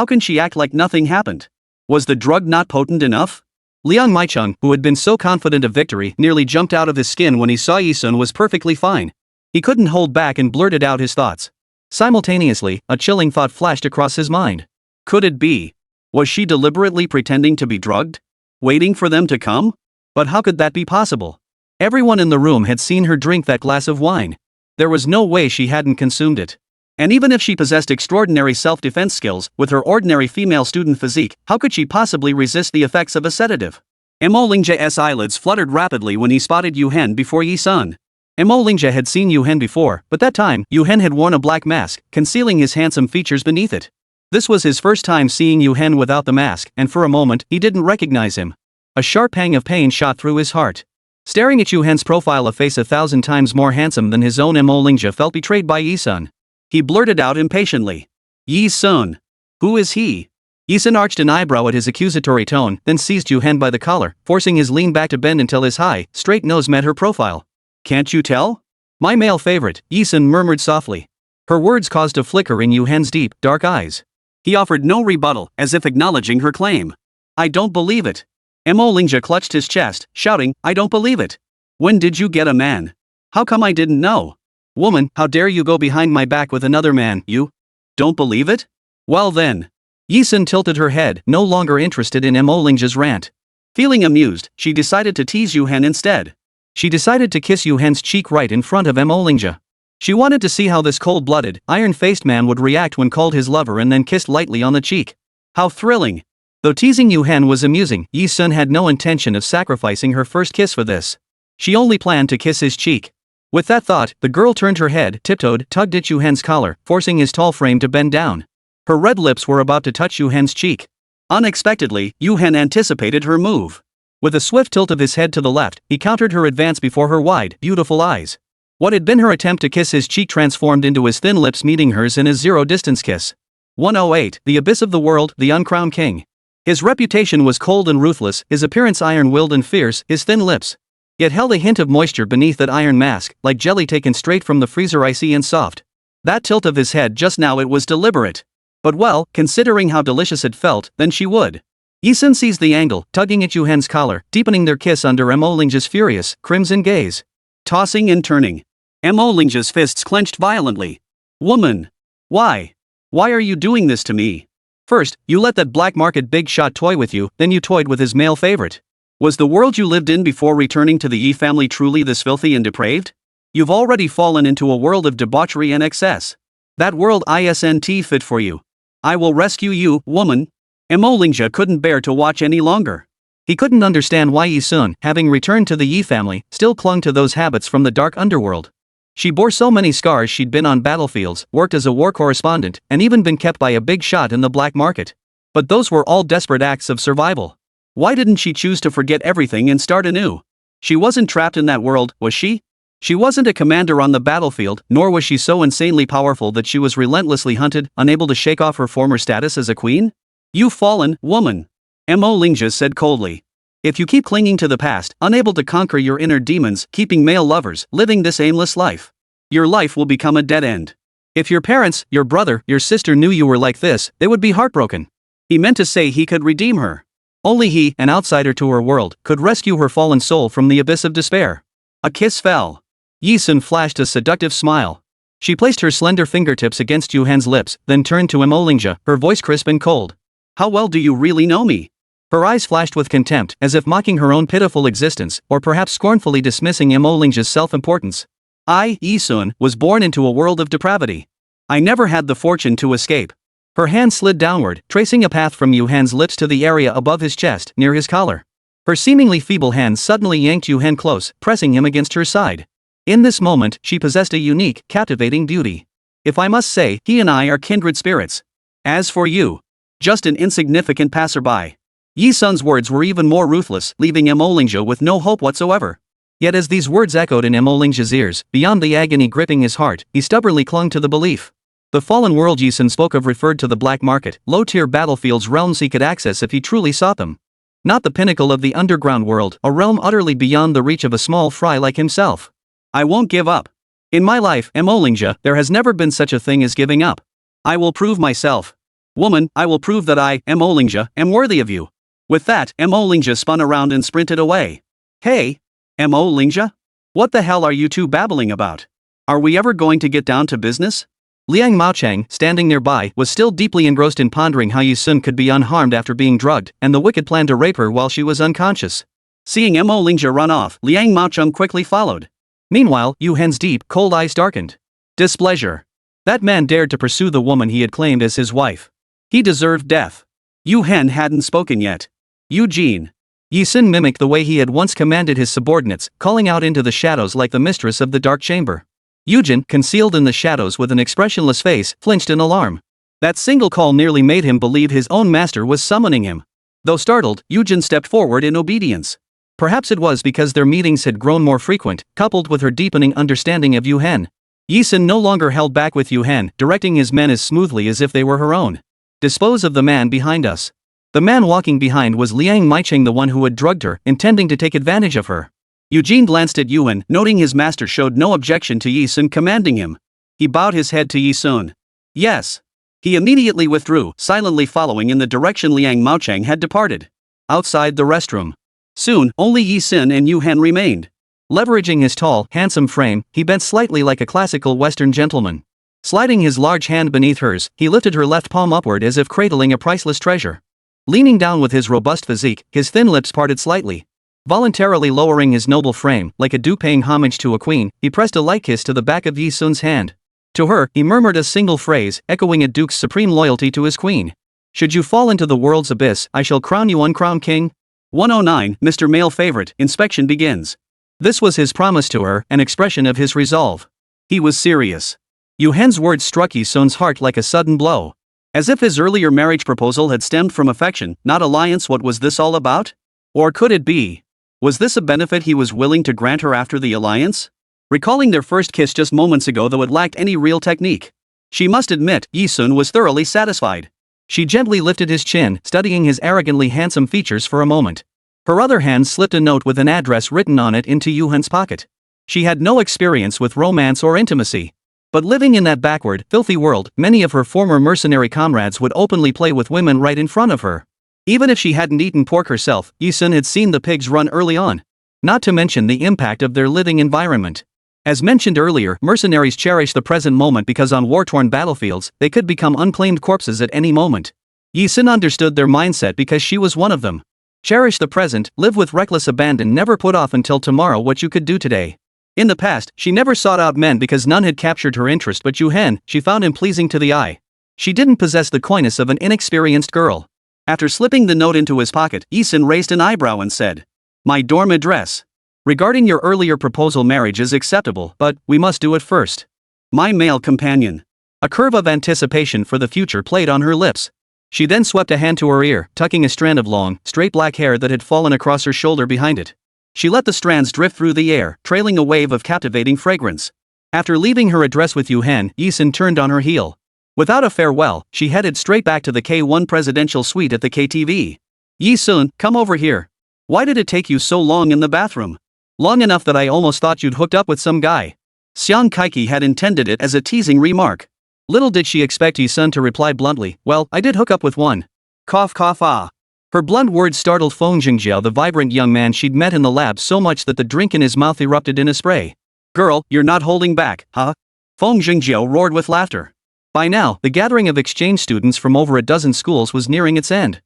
can she act like nothing happened? Was the drug not potent enough? Liang Maicheng, who had been so confident of victory, nearly jumped out of his skin when he saw Yi-sun was perfectly fine. He couldn't hold back and blurted out his thoughts. Simultaneously, a chilling thought flashed across his mind. Could it be? Was she deliberately pretending to be drugged? Waiting for them to come? But how could that be possible? Everyone in the room had seen her drink that glass of wine. There was no way she hadn't consumed it. And even if she possessed extraordinary self-defense skills, with her ordinary female student physique, how could she possibly resist the effects of a sedative? Emolingja's eyelids fluttered rapidly when he spotted Yu Hen before Yi-sun. Emolingja had seen Yu Hen before, but that time, Yu Hen had worn a black mask, concealing his handsome features beneath it. This was his first time seeing Yu Hen without the mask, and for a moment, he didn't recognize him. A sharp pang of pain shot through his heart. Staring at Yu Hen's profile, a face 1,000 times more handsome than his own, Emolingja felt betrayed by Yi-sun. He blurted out impatiently. Yi-sun. Who is he? Yi-sun arched an eyebrow at his accusatory tone, then seized Yu Hen by the collar, forcing his lean back to bend until his high, straight nose met her profile. Can't you tell? My male favorite, Yi-sun murmured softly. Her words caused a flicker in Yu Hen's deep, dark eyes. He offered no rebuttal, as if acknowledging her claim. I don't believe it. Emolingja clutched his chest, shouting, I don't believe it. When did you get a man? How come I didn't know? Woman, how dare you go behind my back with another man, you? Don't believe it? Well then. Yi-sun tilted her head, no longer interested in Emolingja's rant. Feeling amused, she decided to tease Yu Hen instead. She decided to kiss Yu Hen's cheek right in front of Emolingja. She wanted to see how this cold-blooded, iron-faced man would react when called his lover and then kissed lightly on the cheek. How thrilling! Though teasing Yu Hen was amusing, Yi-sun had no intention of sacrificing her first kiss for this. She only planned to kiss his cheek. With that thought, the girl turned her head, tiptoed, tugged at Yu Hen's collar, forcing his tall frame to bend down. Her red lips were about to touch Yu Hen's cheek. Unexpectedly, Yu Hen anticipated her move. With a swift tilt of his head to the left, he countered her advance before her wide, beautiful eyes. What had been her attempt to kiss his cheek transformed into his thin lips meeting hers in a zero-distance kiss. 108, the abyss of the world, the uncrowned king. His reputation was cold and ruthless, his appearance iron-willed and fierce, his thin lips yet held a hint of moisture beneath that iron mask, like jelly taken straight from the freezer, icy and soft. That tilt of his head just now, it was deliberate. But well, considering how delicious it felt, then she would. Yi-sun seized the angle, tugging at Yu Hen's collar, deepening their kiss under Emolingja's furious, crimson gaze. Tossing and turning. Emolingja's fists clenched violently. Woman! Why? Why are you doing this to me? First, you let that black market big shot toy with you, then you toyed with his male favorite. Was the world you lived in before returning to the Yi family truly this filthy and depraved? You've already fallen into a world of debauchery and excess. That world isn't fit for you. I will rescue you, woman. Emolingja couldn't bear to watch any longer. He couldn't understand why Yi-sun, having returned to the Yi family, still clung to those habits from the dark underworld. She bore so many scars. She'd been on battlefields, worked as a war correspondent, and even been kept by a big shot in the black market. But those were all desperate acts of survival. Why didn't she choose to forget everything and start anew? She wasn't trapped in that world, was she? She wasn't a commander on the battlefield, nor was she so insanely powerful that she was relentlessly hunted, unable to shake off her former status as a queen? You fallen woman. Emolingja said coldly. If you keep clinging to the past, unable to conquer your inner demons, keeping male lovers, living this aimless life, your life will become a dead end. If your parents, your brother, your sister knew you were like this, they would be heartbroken. He meant to say he could redeem her. Only he, an outsider to her world, could rescue her fallen soul from the abyss of despair. A kiss fell. Yi-sun flashed a seductive smile. She placed her slender fingertips against Yu Hen's lips, then turned to Emolingja, her voice crisp and cold. How well do you really know me? Her eyes flashed with contempt, as if mocking her own pitiful existence, or perhaps scornfully dismissing Mo Lingja's self-importance. I, Yi-sun, was born into a world of depravity. I never had the fortune to escape. Her hand slid downward, tracing a path from Yu Hen's lips to the area above his chest, near his collar. Her seemingly feeble hand suddenly yanked Yu Hen close, pressing him against her side. In this moment, she possessed a unique, captivating beauty. If I must say, he and I are kindred spirits. As for you, just an insignificant passerby. Yi-sun's words were even more ruthless, leaving Mo Lingja with no hope whatsoever. Yet as these words echoed in Mo Lingja's ears, beyond the agony gripping his heart, he stubbornly clung to the belief. The fallen world Yi-sun spoke of referred to the black market, low-tier battlefields, realms he could access if he truly sought them. Not the pinnacle of the underground world, a realm utterly beyond the reach of a small fry like himself. I won't give up. In my life, Mo Lingja, there has never been such a thing as giving up. I will prove myself. Woman, I will prove that I, Mo Lingja, am worthy of you. With that, Mo Lingja spun around and sprinted away. Hey! Mo Lingja? What the hell are you two babbling about? Are we ever going to get down to business? Liang Maocheng, standing nearby, was still deeply engrossed in pondering how Yi-sun could be unharmed after being drugged, and the wicked plan to rape her while she was unconscious. Seeing Mo Lingja run off, Liang Maocheng quickly followed. Meanwhile, Yu Hen's deep, cold eyes darkened. Displeasure. That man dared to pursue the woman he had claimed as his wife. He deserved death. Yu Hen hadn't spoken yet. Eugene. Yi-sun mimicked the way he had once commanded his subordinates, calling out into the shadows like the mistress of the dark chamber. Eugene, concealed in the shadows with an expressionless face, flinched in alarm. That single call nearly made him believe his own master was summoning him. Though startled, Eugene stepped forward in obedience. Perhaps it was because their meetings had grown more frequent, coupled with her deepening understanding of Yu Hen. Yi-sun no longer held back with Yu Hen, directing his men as smoothly as if they were her own. Dispose of the man behind us. The man walking behind was Liang Maocheng, the one who had drugged her, intending to take advantage of her. Eugene glanced at Yuan, noting his master showed no objection to Yi-sun commanding him. He bowed his head to Yi-sun. Yes. He immediately withdrew, silently following in the direction Liang Maocheng had departed. Outside the restroom. Soon, only Yi-sun and Yu Hen remained. Leveraging his tall, handsome frame, he bent slightly like a classical Western gentleman. Sliding his large hand beneath hers, he lifted her left palm upward as if cradling a priceless treasure. Leaning down with his robust physique, his thin lips parted slightly. Voluntarily lowering his noble frame, like a duke paying homage to a queen, he pressed a light kiss to the back of Yi-sun's hand. To her, he murmured a single phrase, echoing a duke's supreme loyalty to his queen. Should you fall into the world's abyss, I shall crown you uncrowned king. 109, Mr. Male Favorite, inspection begins. This was his promise to her, an expression of his resolve. He was serious. Yu Hen's words struck Yi-sun's heart like a sudden blow. As if his earlier marriage proposal had stemmed from affection, not alliance. What was this all about? Or could it be? Was this a benefit he was willing to grant her after the alliance? Recalling their first kiss just moments ago, though it lacked any real technique, she must admit, Yi-sun was thoroughly satisfied. She gently lifted his chin, studying his arrogantly handsome features for a moment. Her other hand slipped a note with an address written on it into Yu Hen's pocket. She had no experience with romance or intimacy. But living in that backward, filthy world, many of her former mercenary comrades would openly play with women right in front of her. Even if she hadn't eaten pork herself, Yi-sun had seen the pigs run early on. Not to mention the impact of their living environment. As mentioned earlier, mercenaries cherish the present moment because on war-torn battlefields, they could become unclaimed corpses at any moment. Yi-sun understood their mindset because she was one of them. Cherish the present, live with reckless abandon, never put off until tomorrow what you could do today. In the past, she never sought out men because none had captured her interest, but Yu Hen, she found him pleasing to the eye. She didn't possess the coyness of an inexperienced girl. After slipping the note into his pocket, Yi-sun raised an eyebrow and said, "My dorm address. Regarding your earlier proposal, marriage is acceptable, but we must do it first. My male companion." A curve of anticipation for the future played on her lips. She then swept a hand to her ear, tucking a strand of long, straight black hair that had fallen across her shoulder behind it. She let the strands drift through the air, trailing a wave of captivating fragrance. After leaving her address with Yu Hen, Yi-sun turned on her heel. Without a farewell, she headed straight back to the K1 presidential suite at the KTV. "Yi-sun, come over here. Why did it take you so long in the bathroom? Long enough that I almost thought you'd hooked up with some guy." Xiang Kaiki had intended it as a teasing remark. Little did she expect Yi-sun to reply bluntly, "Well, I did hook up with one." Cough cough ah. Her blunt words startled Feng Jingjiao, the vibrant young man she'd met in the lab, so much that the drink in his mouth erupted in a spray. "Girl, you're not holding back, huh?" Feng Jingjiao roared with laughter. By now, the gathering of exchange students from over a dozen schools was nearing its end.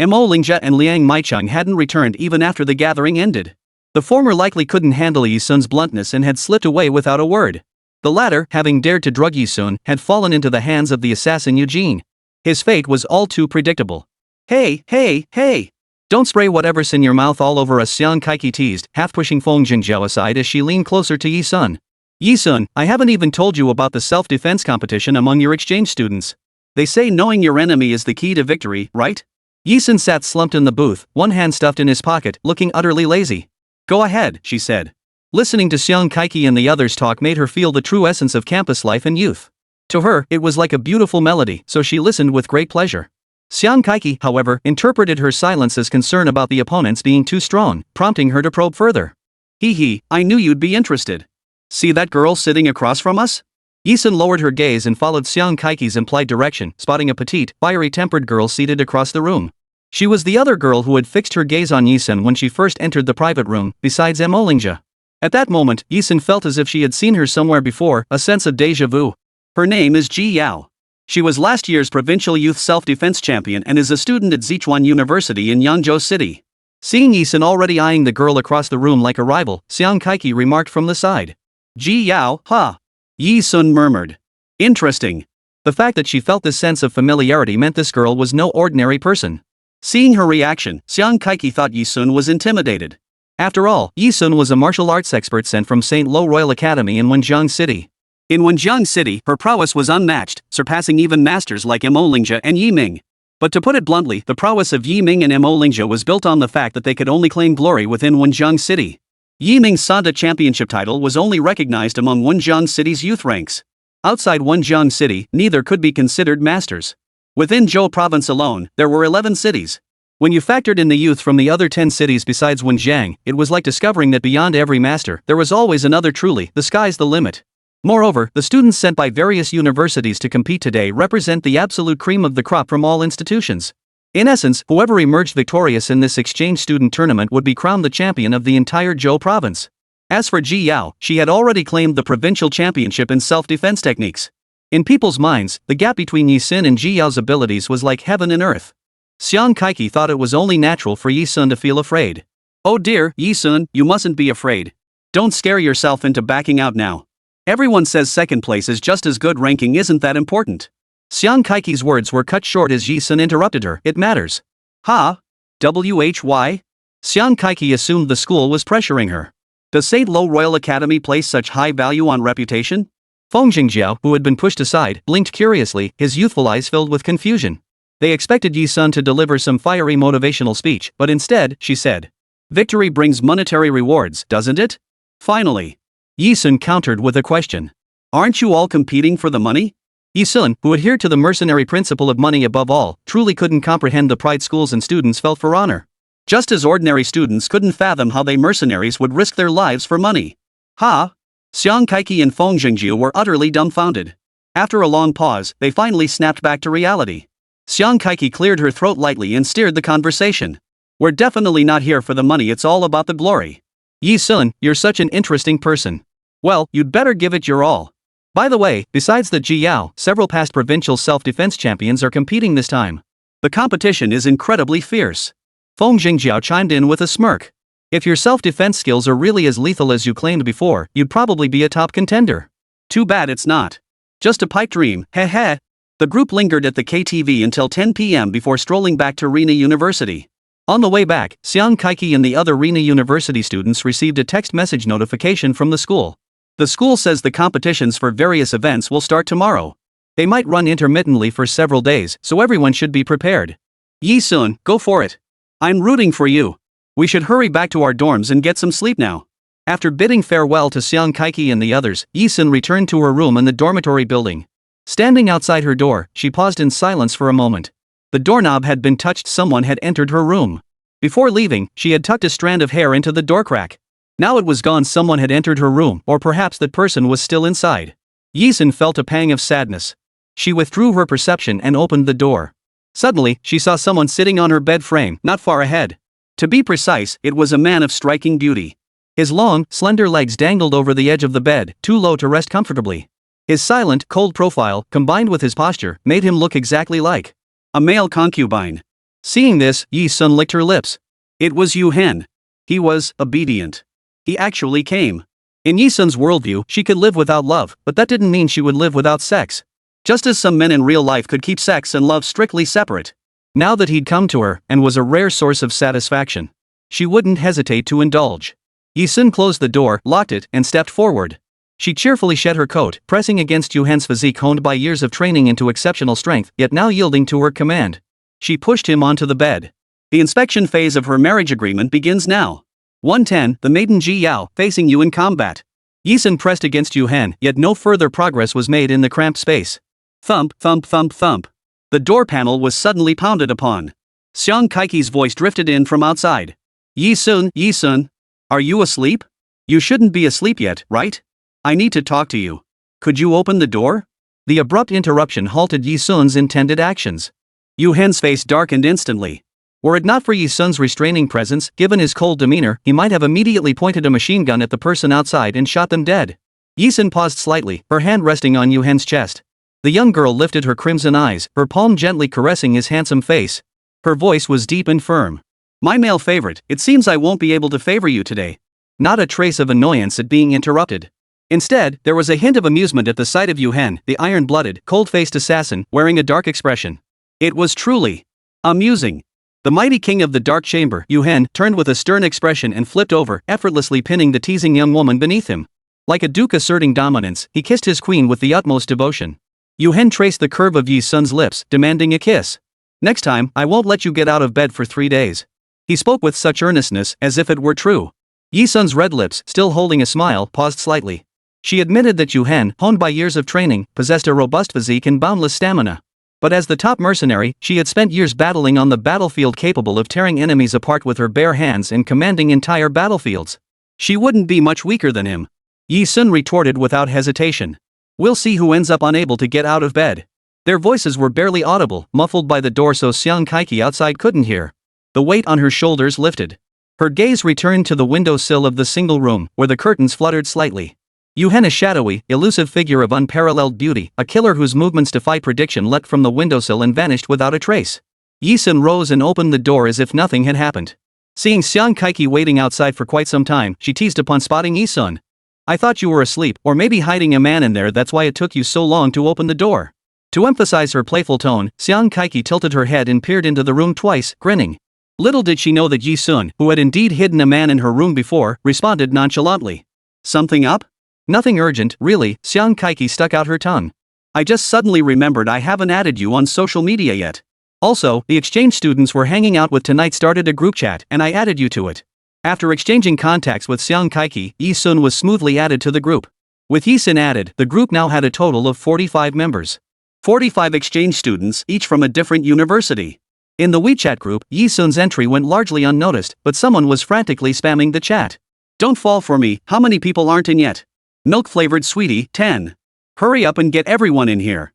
Mo Lingjia and Liang Maicheng hadn't returned even after the gathering ended. The former likely couldn't handle Yi Sun's bluntness and had slipped away without a word. The latter, having dared to drug Yi Sun, had fallen into the hands of the assassin Eugene. His fate was all too predictable. Hey, hey, hey! Don't spray whatever's in your mouth all over us, Xiang Kaiki teased, half pushing Feng Jingjiao aside as she leaned closer to Yi Sun. Yi Sun, I haven't even told you about the self-defense competition among your exchange students. They say knowing your enemy is the key to victory, right? Yi Sun sat slumped in the booth, one hand stuffed in his pocket, looking utterly lazy. Go ahead, she said. Listening to Xiang Kaiki and the others talk made her feel the true essence of campus life and youth. To her, it was like a beautiful melody, so she listened with great pleasure. Xiang Kaiki, however, interpreted her silence as concern about the opponents being too strong, prompting her to probe further. Hee, I knew you'd be interested. See that girl sitting across from us? Yi Sun lowered her gaze and followed Xiang Kaiki's implied direction, spotting a petite, fiery-tempered girl seated across the room. She was the other girl who had fixed her gaze on Yi Sun when she first entered the private room, besides Mo Lingjia. At that moment, Yi Sun felt as if she had seen her somewhere before, a sense of déjà vu. Her name is Ji Yao. She was last year's provincial youth self-defense champion and is a student at Sichuan University in Yangzhou City. Seeing Yi Sun already eyeing the girl across the room like a rival, Xiang Kaiki remarked from the side. Ji Yao, ha! Yi Sun murmured. Interesting. The fact that she felt this sense of familiarity meant this girl was no ordinary person. Seeing her reaction, Xiang Kaiki thought Yi Sun was intimidated. After all, Yi Sun was a martial arts expert sent from St. Lo Royal Academy in Wenjiang City. In Wenjiang City, her prowess was unmatched, surpassing even masters like Mo Lingjia and Yi Ming. But to put it bluntly, the prowess of Yi Ming and Mo Lingjia was built on the fact that they could only claim glory within Wenjiang City. Yi Ming's Sanda championship title was only recognized among Wenjiang City's youth ranks. Outside Wenjiang City, neither could be considered masters. Within Zhou province alone, there were 11 cities. When you factored in the youth from the other 10 cities besides Wenjiang, it was like discovering that beyond every master, there was always another. Truly, the sky's the limit. Moreover, the students sent by various universities to compete today represent the absolute cream of the crop from all institutions. In essence, whoever emerged victorious in this exchange student tournament would be crowned the champion of the entire Zhou province. As for Ji Yao, she had already claimed the provincial championship in self-defense techniques. In people's minds, the gap between Yi Sun and Ji Yao's abilities was like heaven and earth. Xiang Kaiki thought it was only natural for Yi Sun to feel afraid. Oh dear, Yi Sun, you mustn't be afraid. Don't scare yourself into backing out now. Everyone says second place is just as good. Ranking isn't that important. Xiang Kaiki's words were cut short as Yi Sun interrupted her. It matters. Ha? Why? Xiang Kaiki assumed the school was pressuring her. Does St. Lo Royal Academy place such high value on reputation? Feng Jingjiao, who had been pushed aside, blinked curiously, his youthful eyes filled with confusion. They expected Yi Sun to deliver some fiery motivational speech, but instead, she said. Victory brings monetary rewards, doesn't it? Finally. Yi Sun countered with a question. Aren't you all competing for the money? Yi Sun, who adhered to the mercenary principle of money above all, truly couldn't comprehend the pride schools and students felt for honor. Just as ordinary students couldn't fathom how they mercenaries would risk their lives for money. Ha? Xiang Kaiki and Feng Jingjiu were utterly dumbfounded. After a long pause, they finally snapped back to reality. Xiang Kaiki cleared her throat lightly and steered the conversation. We're definitely not here for the money, it's all about the glory. Yi Sun, you're such an interesting person. Well, you'd better give it your all. By the way, besides the Ji Yao, several past provincial self-defense champions are competing this time. The competition is incredibly fierce. Feng Jingjiao chimed in with a smirk. If your self-defense skills are really as lethal as you claimed before, you'd probably be a top contender. Too bad it's not. Just a pipe dream, heh heh. The group lingered at the KTV until 10 p.m. before strolling back to Rina University. On the way back, Xiang Kaiki and the other Rina University students received a text message notification from the school. The school says the competitions for various events will start tomorrow. They might run intermittently for several days, so everyone should be prepared. Yi Sun, go for it. I'm rooting for you. We should hurry back to our dorms and get some sleep now. After bidding farewell to Xiang Kaiki and the others, Yi Sun returned to her room in the dormitory building. Standing outside her door, she paused in silence for a moment. The doorknob had been touched. Someone had entered her room. Before leaving, she had tucked a strand of hair into the door crack. Now it was gone. Someone had entered her room, or perhaps that person was still inside. Yi Sun felt a pang of sadness. She withdrew her perception and opened the door. Suddenly, she saw someone sitting on her bed frame, not far ahead. To be precise, it was a man of striking beauty. His long, slender legs dangled over the edge of the bed, too low to rest comfortably. His silent, cold profile, combined with his posture, made him look exactly like a male concubine. Seeing this, Yi Sun licked her lips. It was Yu Hen. He was obedient. He actually came. In Yi Sun's worldview, she could live without love, but that didn't mean she would live without sex. Just as some men in real life could keep sex and love strictly separate. Now that he'd come to her, and was a rare source of satisfaction, she wouldn't hesitate to indulge. Yi Sun closed the door, locked it, and stepped forward. She cheerfully shed her coat, pressing against Yu Hen's physique honed by years of training into exceptional strength, yet now yielding to her command. She pushed him onto the bed. The inspection phase of her marriage agreement begins now. 110, the maiden Ji Yao, facing you in combat. Yi Sun pressed against Yu Hen, yet no further progress was made in the cramped space. Thump, thump, thump, thump. The door panel was suddenly pounded upon. Xiang Kaiqi's voice drifted in from outside. Yi Sun, are you asleep? You shouldn't be asleep yet, right? I need to talk to you. Could you open the door? The abrupt interruption halted Yi Sun's intended actions. Yu Hen's face darkened instantly. Were it not for Yi Sun's restraining presence, given his cold demeanor, he might have immediately pointed a machine gun at the person outside and shot them dead. Yi Sun paused slightly, her hand resting on Yu Hen's chest. The young girl lifted her crimson eyes, her palm gently caressing his handsome face. Her voice was deep and firm. My male favorite, it seems I won't be able to favor you today. Not a trace of annoyance at being interrupted. Instead, there was a hint of amusement at the sight of Yu Hen, the iron-blooded, cold-faced assassin, wearing a dark expression. It was truly amusing. The mighty king of the dark chamber, Yu Hen, turned with a stern expression and flipped over, effortlessly pinning the teasing young woman beneath him. Like a duke asserting dominance, he kissed his queen with the utmost devotion. Yu Hen traced the curve of Yi Sun's lips, demanding a kiss. Next time, I won't let you get out of bed for 3 days. He spoke with such earnestness, as if it were true. Yi Sun's red lips, still holding a smile, paused slightly. She admitted that Yu Hen, honed by years of training, possessed a robust physique and boundless stamina. But as the top mercenary, she had spent years battling on the battlefield, capable of tearing enemies apart with her bare hands and commanding entire battlefields. She wouldn't be much weaker than him. Yi Sun retorted without hesitation. We'll see who ends up unable to get out of bed. Their voices were barely audible, muffled by the door so Xiang Kaiqi outside couldn't hear. The weight on her shoulders lifted. Her gaze returned to the windowsill of the single room, where the curtains fluttered slightly. Yu Hen, a shadowy, elusive figure of unparalleled beauty, a killer whose movements defy prediction, leapt from the windowsill and vanished without a trace. Yi Sun rose and opened the door as if nothing had happened. Seeing Xiang Kaiqi waiting outside for quite some time, she teased upon spotting Yi Sun. I thought you were asleep, or maybe hiding a man in there, that's why it took you so long to open the door. To emphasize her playful tone, Xiang Kaiqi tilted her head and peered into the room twice, grinning. Little did she know that Yi Sun, who had indeed hidden a man in her room before, responded nonchalantly. Something up? Nothing urgent, really, Xiang Kaiqi stuck out her tongue. I just suddenly remembered I haven't added you on social media yet. Also, the exchange students we're hanging out with tonight started a group chat and I added you to it. After exchanging contacts with Xiang Kaiqi, Yi Sun was smoothly added to the group. With Yi Sun added, the group now had a total of 45 members. 45 exchange students, each from a different university. In the WeChat group, Yi Sun's entry went largely unnoticed, but someone was frantically spamming the chat. Don't fall for me, how many people aren't in yet? Milk-flavored sweetie, 10. Hurry up and get everyone in here.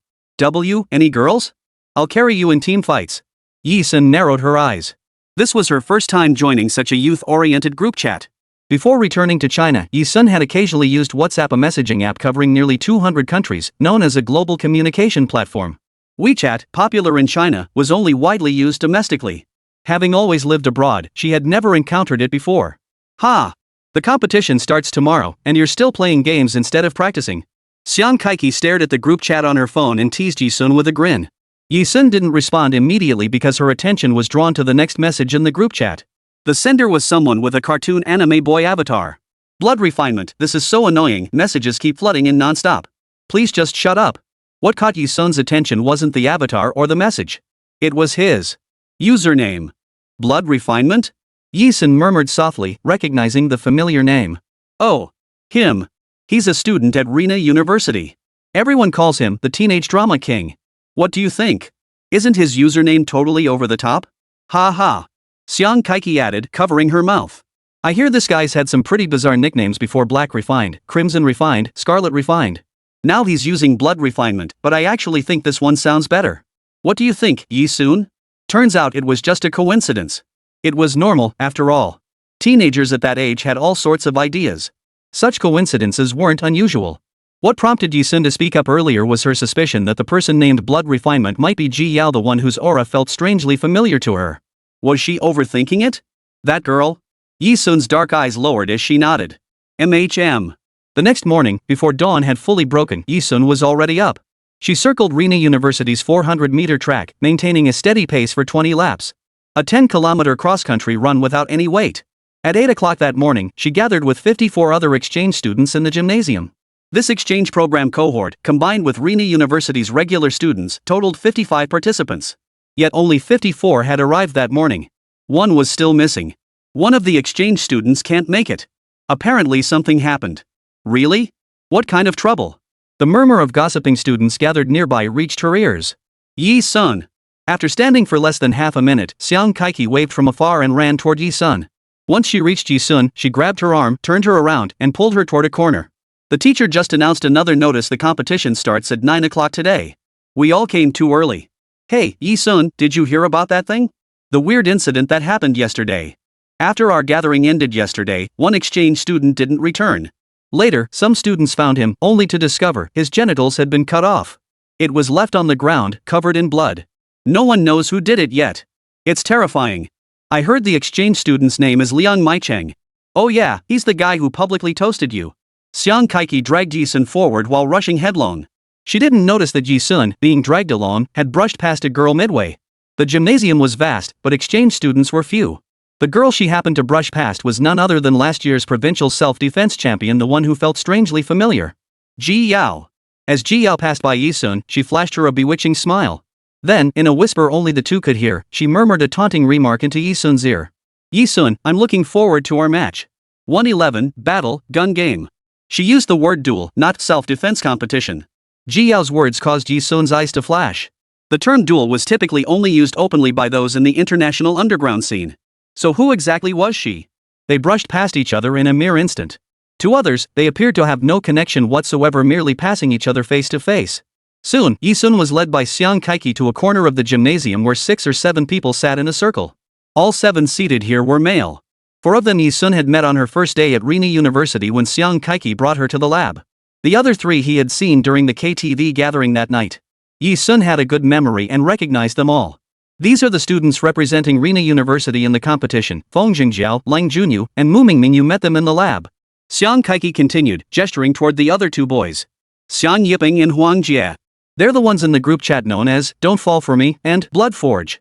Any girls? I'll carry you in team fights. Yi Sun narrowed her eyes. This was her first time joining such a youth-oriented group chat. Before returning to China, Yi Sun had occasionally used WhatsApp, a messaging app covering nearly 200 countries, known as a global communication platform. WeChat, popular in China, was only widely used domestically. Having always lived abroad, she had never encountered it before. Ha! The competition starts tomorrow, and you're still playing games instead of practicing. Xiang Kaiqi stared at the group chat on her phone and teased Yi Sun with a grin. Yi Sun didn't respond immediately because her attention was drawn to the next message in the group chat. The sender was someone with a cartoon anime boy avatar. Blood refinement, this is so annoying, messages keep flooding in non-stop. Please just shut up. What caught Yi Sun's attention wasn't the avatar or the message. It was his username. Blood refinement? Yi Sun murmured softly, recognizing the familiar name. Oh. Him. He's a student at Rena University. Everyone calls him the teenage drama king. What do you think? Isn't his username totally over the top? Ha ha. Xiang Kaiqi added, covering her mouth. I hear this guy's had some pretty bizarre nicknames before: Black Refined, Crimson Refined, Scarlet Refined. Now he's using Blood Refinement, but I actually think this one sounds better. What do you think, Yi Sun? Turns out it was just a coincidence. It was normal, after all. Teenagers at that age had all sorts of ideas. Such coincidences weren't unusual. What prompted Yi Sun to speak up earlier was her suspicion that the person named Blood Refinement might be Ji Yao, the one whose aura felt strangely familiar to her. Was she overthinking it? That girl? Yi Sun's dark eyes lowered as she nodded. MHM. The next morning, before dawn had fully broken, Yi Sun was already up. She circled Rina University's 400-meter track, maintaining a steady pace for 20 laps. A 10-kilometer cross-country run without any wait. At 8 o'clock that morning, she gathered with 54 other exchange students in the gymnasium. This exchange program cohort, combined with Rina University's regular students, totaled 55 participants. Yet only 54 had arrived that morning. One was still missing. One of the exchange students can't make it. Apparently something happened. Really? What kind of trouble? The murmur of gossiping students gathered nearby reached her ears. Yi Sun. After standing for less than half a minute, Xiang Kaiki waved from afar and ran toward Yi Sun. Once she reached Yi Sun, she grabbed her arm, turned her around, and pulled her toward a corner. The teacher just announced another notice: the competition starts at 9 o'clock today. We all came too early. Hey, Yi Sun, did you hear about that thing? The weird incident that happened yesterday. After our gathering ended yesterday, one exchange student didn't return. Later, some students found him, only to discover his genitals had been cut off. It was left on the ground, covered in blood. No one knows who did it yet. It's terrifying. I heard the exchange student's name is Liang Maicheng. Oh yeah, he's the guy who publicly toasted you. Xiang Kaiki dragged Yi Sun forward while rushing headlong. She didn't notice that Yi Sun, being dragged along, had brushed past a girl midway. The gymnasium was vast, but exchange students were few. The girl she happened to brush past was none other than last year's provincial self-defense champion, the one who felt strangely familiar. Ji Yao. As Ji Yao passed by Yi Sun, she flashed her a bewitching smile. Then, in a whisper only the two could hear, she murmured a taunting remark into Yi Sun's ear. Yi Sun, I'm looking forward to our match. 111, battle, gun game. She used the word duel, not self-defense competition. Ji Yao's words caused Yi Sun's eyes to flash. The term duel was typically only used openly by those in the international underground scene. So who exactly was she? They brushed past each other in a mere instant. To others, they appeared to have no connection whatsoever, merely passing each other face to face. Soon, Yi Sun was led by Xiang Kaiki to a corner of the gymnasium where 6 or 7 people sat in a circle. All 7 seated here were male. 4 of them Yi Sun had met on her first day at Rina University when Xiang Kaiki brought her to the lab. The other 3 he had seen during the KTV gathering that night. Yi Sun had a good memory and recognized them all. These are the students representing Rina University in the competition: Feng Jingjiao, Lang Junyu, and Mu Mingming. You met them in the lab. Xiang Kaiki continued, gesturing toward the other 2 boys. Xiang Yiping and Huang Jia. They're the ones in the group chat known as Don't Fall For Me and Bloodforge.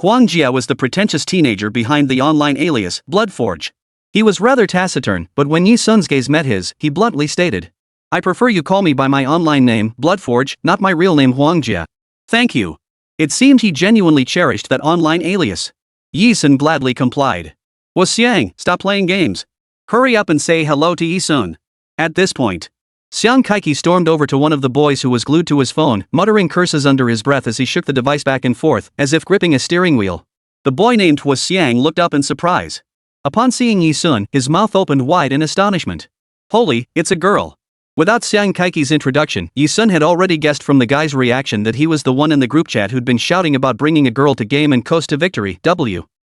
Huang Jia was the pretentious teenager behind the online alias Bloodforge. He was rather taciturn, but when Yi Sun's gaze met his, he bluntly stated, "I prefer you call me by my online name, Bloodforge, not my real name, Huang Jia." Thank you. It seemed he genuinely cherished that online alias. Yi Sun gladly complied. Was Xiang, stop playing games. Hurry up and say hello to Yi Sun. At this point, Xiang Kaiki stormed over to one of the boys who was glued to his phone, muttering curses under his breath as he shook the device back and forth, as if gripping a steering wheel. The boy named Hua Xiang looked up in surprise. Upon seeing Yi Sun, his mouth opened wide in astonishment. Holy, it's a girl. Without Xiang Kaiki's introduction, Yi Sun had already guessed from the guy's reaction that he was the one in the group chat who'd been shouting about bringing a girl to game and coast to victory.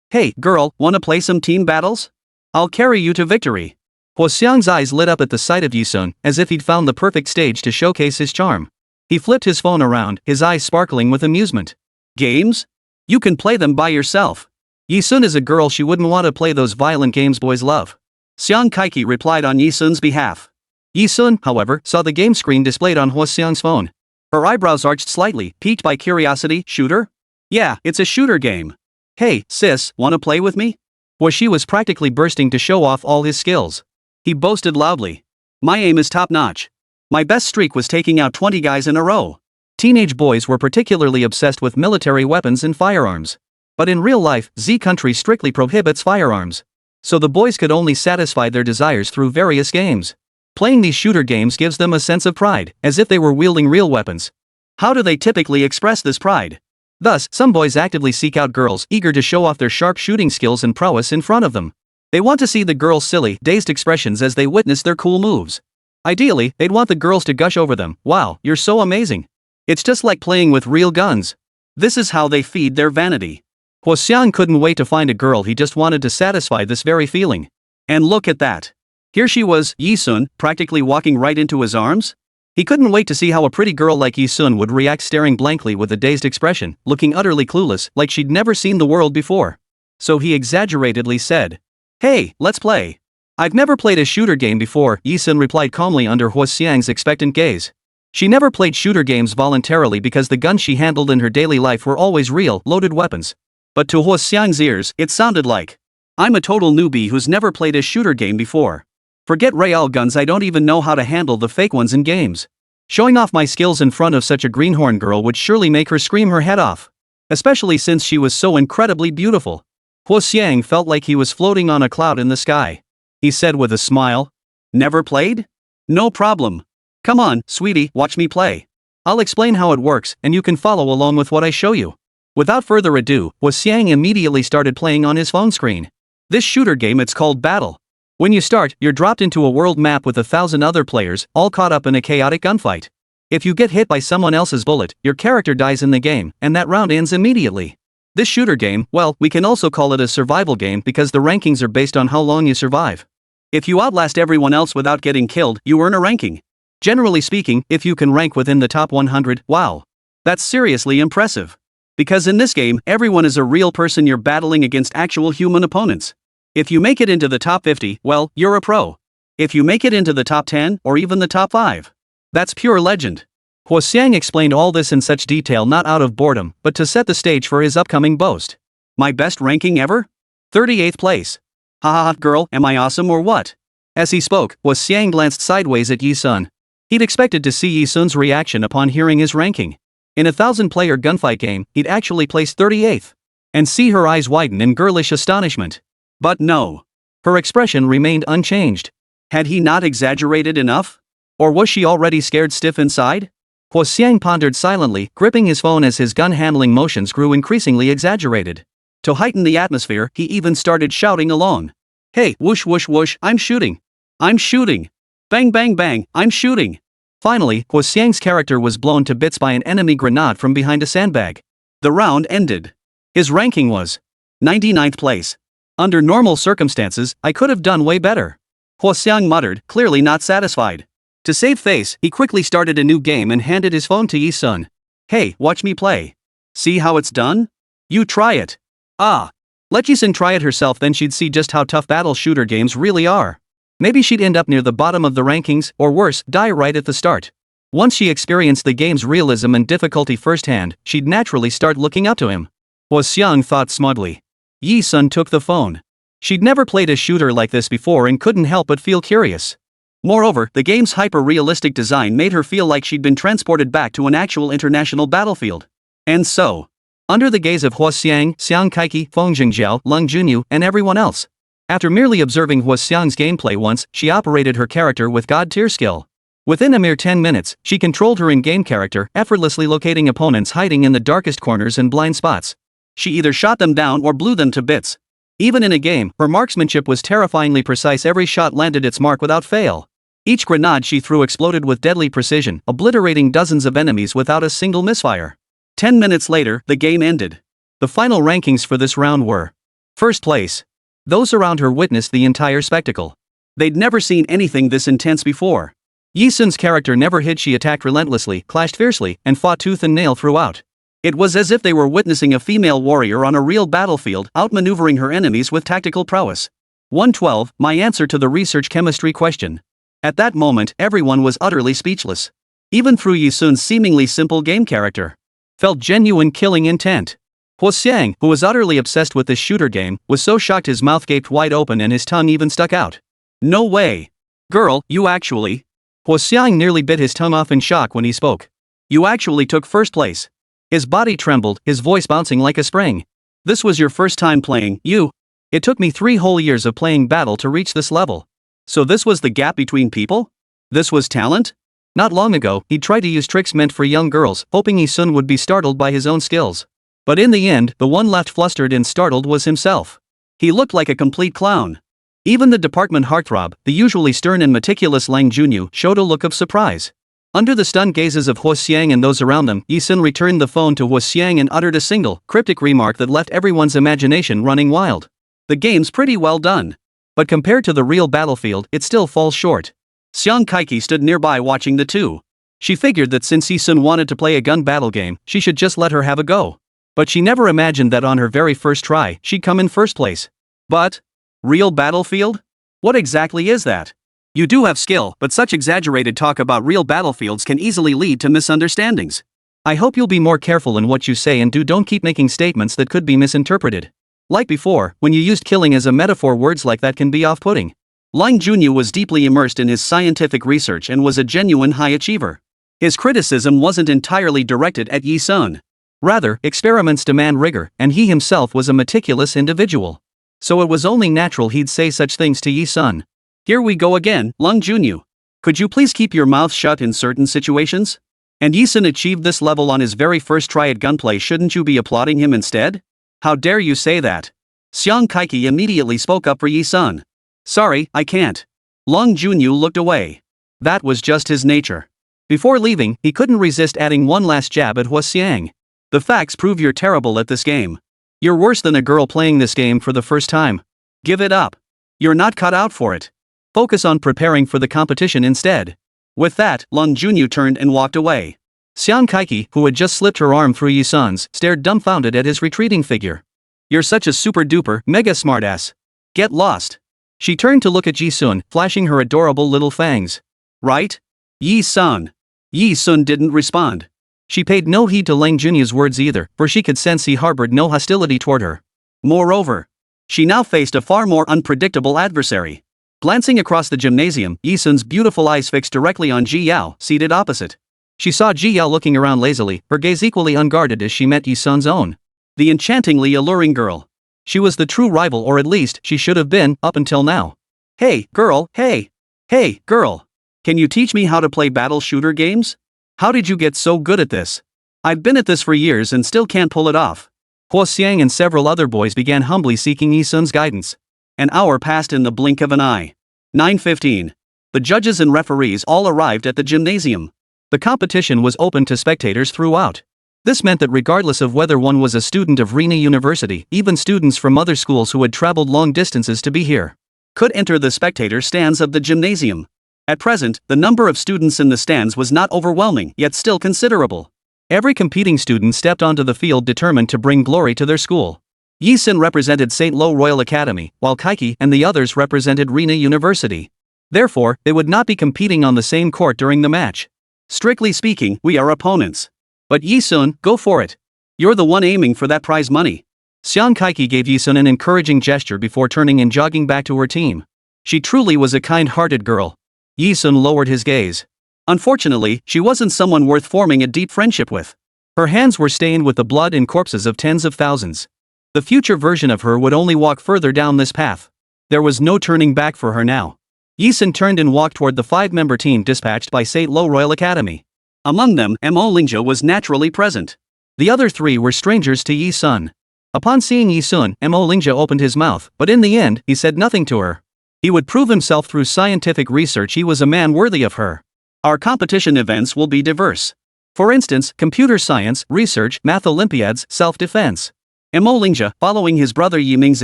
Hey, girl, wanna play some team battles? I'll carry you to victory. Hua Xiang's eyes lit up at the sight of Yi Sun, as if he'd found the perfect stage to showcase his charm. He flipped his phone around, his eyes sparkling with amusement. Games? You can play them by yourself. Yi Sun is a girl, she wouldn't want to play those violent games boys love. Xiang Kaiki replied on Yi Sun's behalf. Yi Sun, however, saw the game screen displayed on Hua Xiang's phone. Her eyebrows arched slightly, piqued by curiosity. Shooter? Yeah, it's a shooter game. Hey, sis, wanna play with me? Well, she was practically bursting to show off all his skills. He boasted loudly. My aim is top-notch. My best streak was taking out 20 guys in a row. Teenage boys were particularly obsessed with military weapons and firearms. But in real life, Z country strictly prohibits firearms. So the boys could only satisfy their desires through various games. Playing these shooter games gives them a sense of pride, as if they were wielding real weapons. How do they typically express this pride? Thus, some boys actively seek out girls eager to show off their sharp shooting skills and prowess in front of them. They want to see the girls' silly, dazed expressions as they witness their cool moves. Ideally, they'd want the girls to gush over them. Wow, you're so amazing. It's just like playing with real guns. This is how they feed their vanity. Hua Xiang couldn't wait to find a girl, he just wanted to satisfy this very feeling. And look at that. Here she was, Yi Sun, practically walking right into his arms? He couldn't wait to see how a pretty girl like Yi-sun would react, staring blankly with a dazed expression, looking utterly clueless, like she'd never seen the world before. So he exaggeratedly said, "Hey, let's play." "I've never played a shooter game before," Yi-sun replied calmly under Huo Xiang's expectant gaze. She never played shooter games voluntarily because the guns she handled in her daily life were always real, loaded weapons. But to Huo Xiang's ears, it sounded like, "I'm a total newbie who's never played a shooter game before. Forget real guns, I don't even know how to handle the fake ones in games. Showing off my skills in front of such a greenhorn girl would surely make her scream her head off. Especially since she was so incredibly beautiful." Huo Xiang felt like he was floating on a cloud in the sky. He said with a smile, "Never played? No problem. Come on, sweetie, watch me play. I'll explain how it works, and you can follow along with what I show you." Without further ado, Huo Xiang immediately started playing on his phone screen. This shooter game, it's called Battle. When you start, you're dropped into a world map with 1,000 other players, all caught up in a chaotic gunfight. If you get hit by someone else's bullet, your character dies in the game, and that round ends immediately. This shooter game, well, we can also call it a survival game because the rankings are based on how long you survive. If you outlast everyone else without getting killed, you earn a ranking. Generally speaking, if you can rank within the top 100, wow. That's seriously impressive. Because in this game, everyone is a real person you're battling against actual human opponents. If you make it into the top 50, well, you're a pro. If you make it into the top 10, or even the top 5, that's pure legend. Huo Xiang explained all this in such detail not out of boredom, but to set the stage for his upcoming boast. "My best ranking ever? 38th place. Haha, girl, am I awesome or what?" As he spoke, Huo Xiang glanced sideways at Yi-sun. He'd expected to see Yi-sun's reaction upon hearing his ranking. In a 1,000-player gunfight game, he'd actually placed 38th. And see her eyes widen in girlish astonishment. But no. Her expression remained unchanged. Had he not exaggerated enough? Or was she already scared stiff inside? Huo Xiang pondered silently, gripping his phone as his gun-handling motions grew increasingly exaggerated. To heighten the atmosphere, he even started shouting along. "Hey, whoosh whoosh whoosh, I'm shooting. I'm shooting. Bang bang bang, I'm shooting." Finally, Huo Xiang's character was blown to bits by an enemy grenade from behind a sandbag. The round ended. His ranking was 99th place. "Under normal circumstances, I could have done way better," Huo Xiang muttered, clearly not satisfied. To save face, he quickly started a new game and handed his phone to Yi-sun. "Hey, watch me play. See how it's done? You try it." Ah. Let Yi-sun try it herself, then she'd see just how tough battle shooter games really are. Maybe she'd end up near the bottom of the rankings, or worse, die right at the start. Once she experienced the game's realism and difficulty firsthand, she'd naturally start looking up to him. Huo Xiang thought smugly. Yi-sun took the phone. She'd never played a shooter like this before and couldn't help but feel curious. Moreover, the game's hyper-realistic design made her feel like she'd been transported back to an actual international battlefield. And so, under the gaze of Huo Xiang, Xiang Kaiki, Feng Jingjiao, Leng Junyu, and everyone else, after merely observing Huo Xiang's gameplay once, she operated her character with god-tier skill. Within a mere 10 minutes, she controlled her in-game character, effortlessly locating opponents hiding in the darkest corners and blind spots. She either shot them down or blew them to bits. Even in a game, her marksmanship was terrifyingly precise. Every shot landed its mark without fail. Each grenade she threw exploded with deadly precision, obliterating dozens of enemies without a single misfire. 10 minutes later, the game ended. The final rankings for this round were: first place. Those around her witnessed the entire spectacle. They'd never seen anything this intense before. Yi-sun's character never hid. She attacked relentlessly, clashed fiercely, and fought tooth and nail throughout. It was as if they were witnessing a female warrior on a real battlefield, outmaneuvering her enemies with tactical prowess. 112, my answer to the research chemistry question. At that moment, everyone was utterly speechless. Even through Yi-sun's seemingly simple game character, felt genuine killing intent. Huo Xiang, who was utterly obsessed with this shooter game, was so shocked his mouth gaped wide open and his tongue even stuck out. "No way. Girl, you actually..." Huo Xiang nearly bit his tongue off in shock when he spoke. "You actually took first place." His body trembled, his voice bouncing like a spring. "This was your first time playing, you? It took me 3 whole years of playing battle to reach this level. So this was the gap between people? This was talent?" Not long ago, he tried to use tricks meant for young girls, hoping Yi-sun would be startled by his own skills. But in the end, the one left flustered and startled was himself. He looked like a complete clown. Even the department heartthrob, the usually stern and meticulous Leng Junyu, showed a look of surprise. Under the stunned gazes of Huo Xiang and those around them, Yi-sun returned the phone to Huo Xiang and uttered a single, cryptic remark that left everyone's imagination running wild. "The game's pretty well done. But compared to the real battlefield, it still falls short." Xiang Kaiki stood nearby watching the two. She figured that since Yi-sun wanted to play a gun battle game, she should just let her have a go. But she never imagined that on her very first try, she'd come in first place. But? Real battlefield? What exactly is that? You do have skill, but such exaggerated talk about real battlefields can easily lead to misunderstandings. I hope you'll be more careful in what you say and don't keep making statements that could be misinterpreted. Like before, when you used killing as a metaphor, words like that can be off-putting. Lang Junyu was deeply immersed in his scientific research and was a genuine high achiever. His criticism wasn't entirely directed at Yi-sun. Rather, experiments demand rigor, and he himself was a meticulous individual. So it was only natural he'd say such things to Yi-sun. Here we go again, Lang Junyu. Could you please keep your mouth shut in certain situations? And Yi-sun achieved this level on his very first try at gunplay. Shouldn't you be applauding him instead? How dare you say that? Xiang Kaiki immediately spoke up for Yi-sun. Sorry, I can't. Lang Junyu looked away. That was just his nature. Before leaving, he couldn't resist adding one last jab at Hua Xiang. The facts prove you're terrible at this game. You're worse than a girl playing this game for the first time. Give it up. You're not cut out for it. Focus on preparing for the competition instead. With that, Lang Junyu turned and walked away. Xiang Kaiki, who had just slipped her arm through Yi-sun's, stared dumbfounded at his retreating figure. You're such a super-duper, mega smartass. Get lost. She turned to look at Yi-sun, flashing her adorable little fangs. Right? Yi-sun. Yi-sun didn't respond. She paid no heed to Lang Junyu's words either, for she could sense he harbored no hostility toward her. Moreover, she now faced a far more unpredictable adversary. Glancing across the gymnasium, Yi-sun's beautiful eyes fixed directly on Ji Yao, seated opposite. She saw Ji Yao looking around lazily, her gaze equally unguarded as she met Yi-sun's own. The enchantingly alluring girl. She was the true rival, or at least, she should have been, up until now. Hey, girl, hey! Hey, girl! Can you teach me how to play battle shooter games? How did you get so good at this? I've been at this for years and still can't pull it off. Hua Xiang and several other boys began humbly seeking Yi-sun's guidance. An hour passed in the blink of an eye. 9:15. The judges and referees all arrived at the gymnasium. The competition was open to spectators throughout. This meant that regardless of whether one was a student of Rina University, even students from other schools who had traveled long distances to be here could enter the spectator stands of the gymnasium. At present, the number of students in the stands was not overwhelming, yet still considerable. Every competing student stepped onto the field determined to bring glory to their school. Yi-sun represented St. Lo Royal Academy, while Kaiki and the others represented Rina University. Therefore, they would not be competing on the same court during the match. Strictly speaking, we are opponents. But Yi-sun, go for it. You're the one aiming for that prize money. Xiang Kaiki gave Yi-sun an encouraging gesture before turning and jogging back to her team. She truly was a kind-hearted girl. Yi-sun lowered his gaze. Unfortunately, she wasn't someone worth forming a deep friendship with. Her hands were stained with the blood and corpses of tens of thousands. The future version of her would only walk further down this path. There was no turning back for her now. Yi-sun turned and walked toward the 5-member team dispatched by St. Lo Royal Academy. Among them, Mo Lingzhe was naturally present. The other 3 were strangers to Yi-sun. Upon seeing Yi-sun, Mo Lingzhe opened his mouth, but in the end, he said nothing to her. He would prove himself through scientific research. He was a man worthy of her. Our competition events will be diverse. For instance, computer science, research, math Olympiads, self-defense. Mo Lingzhe, following his brother Yi Ming's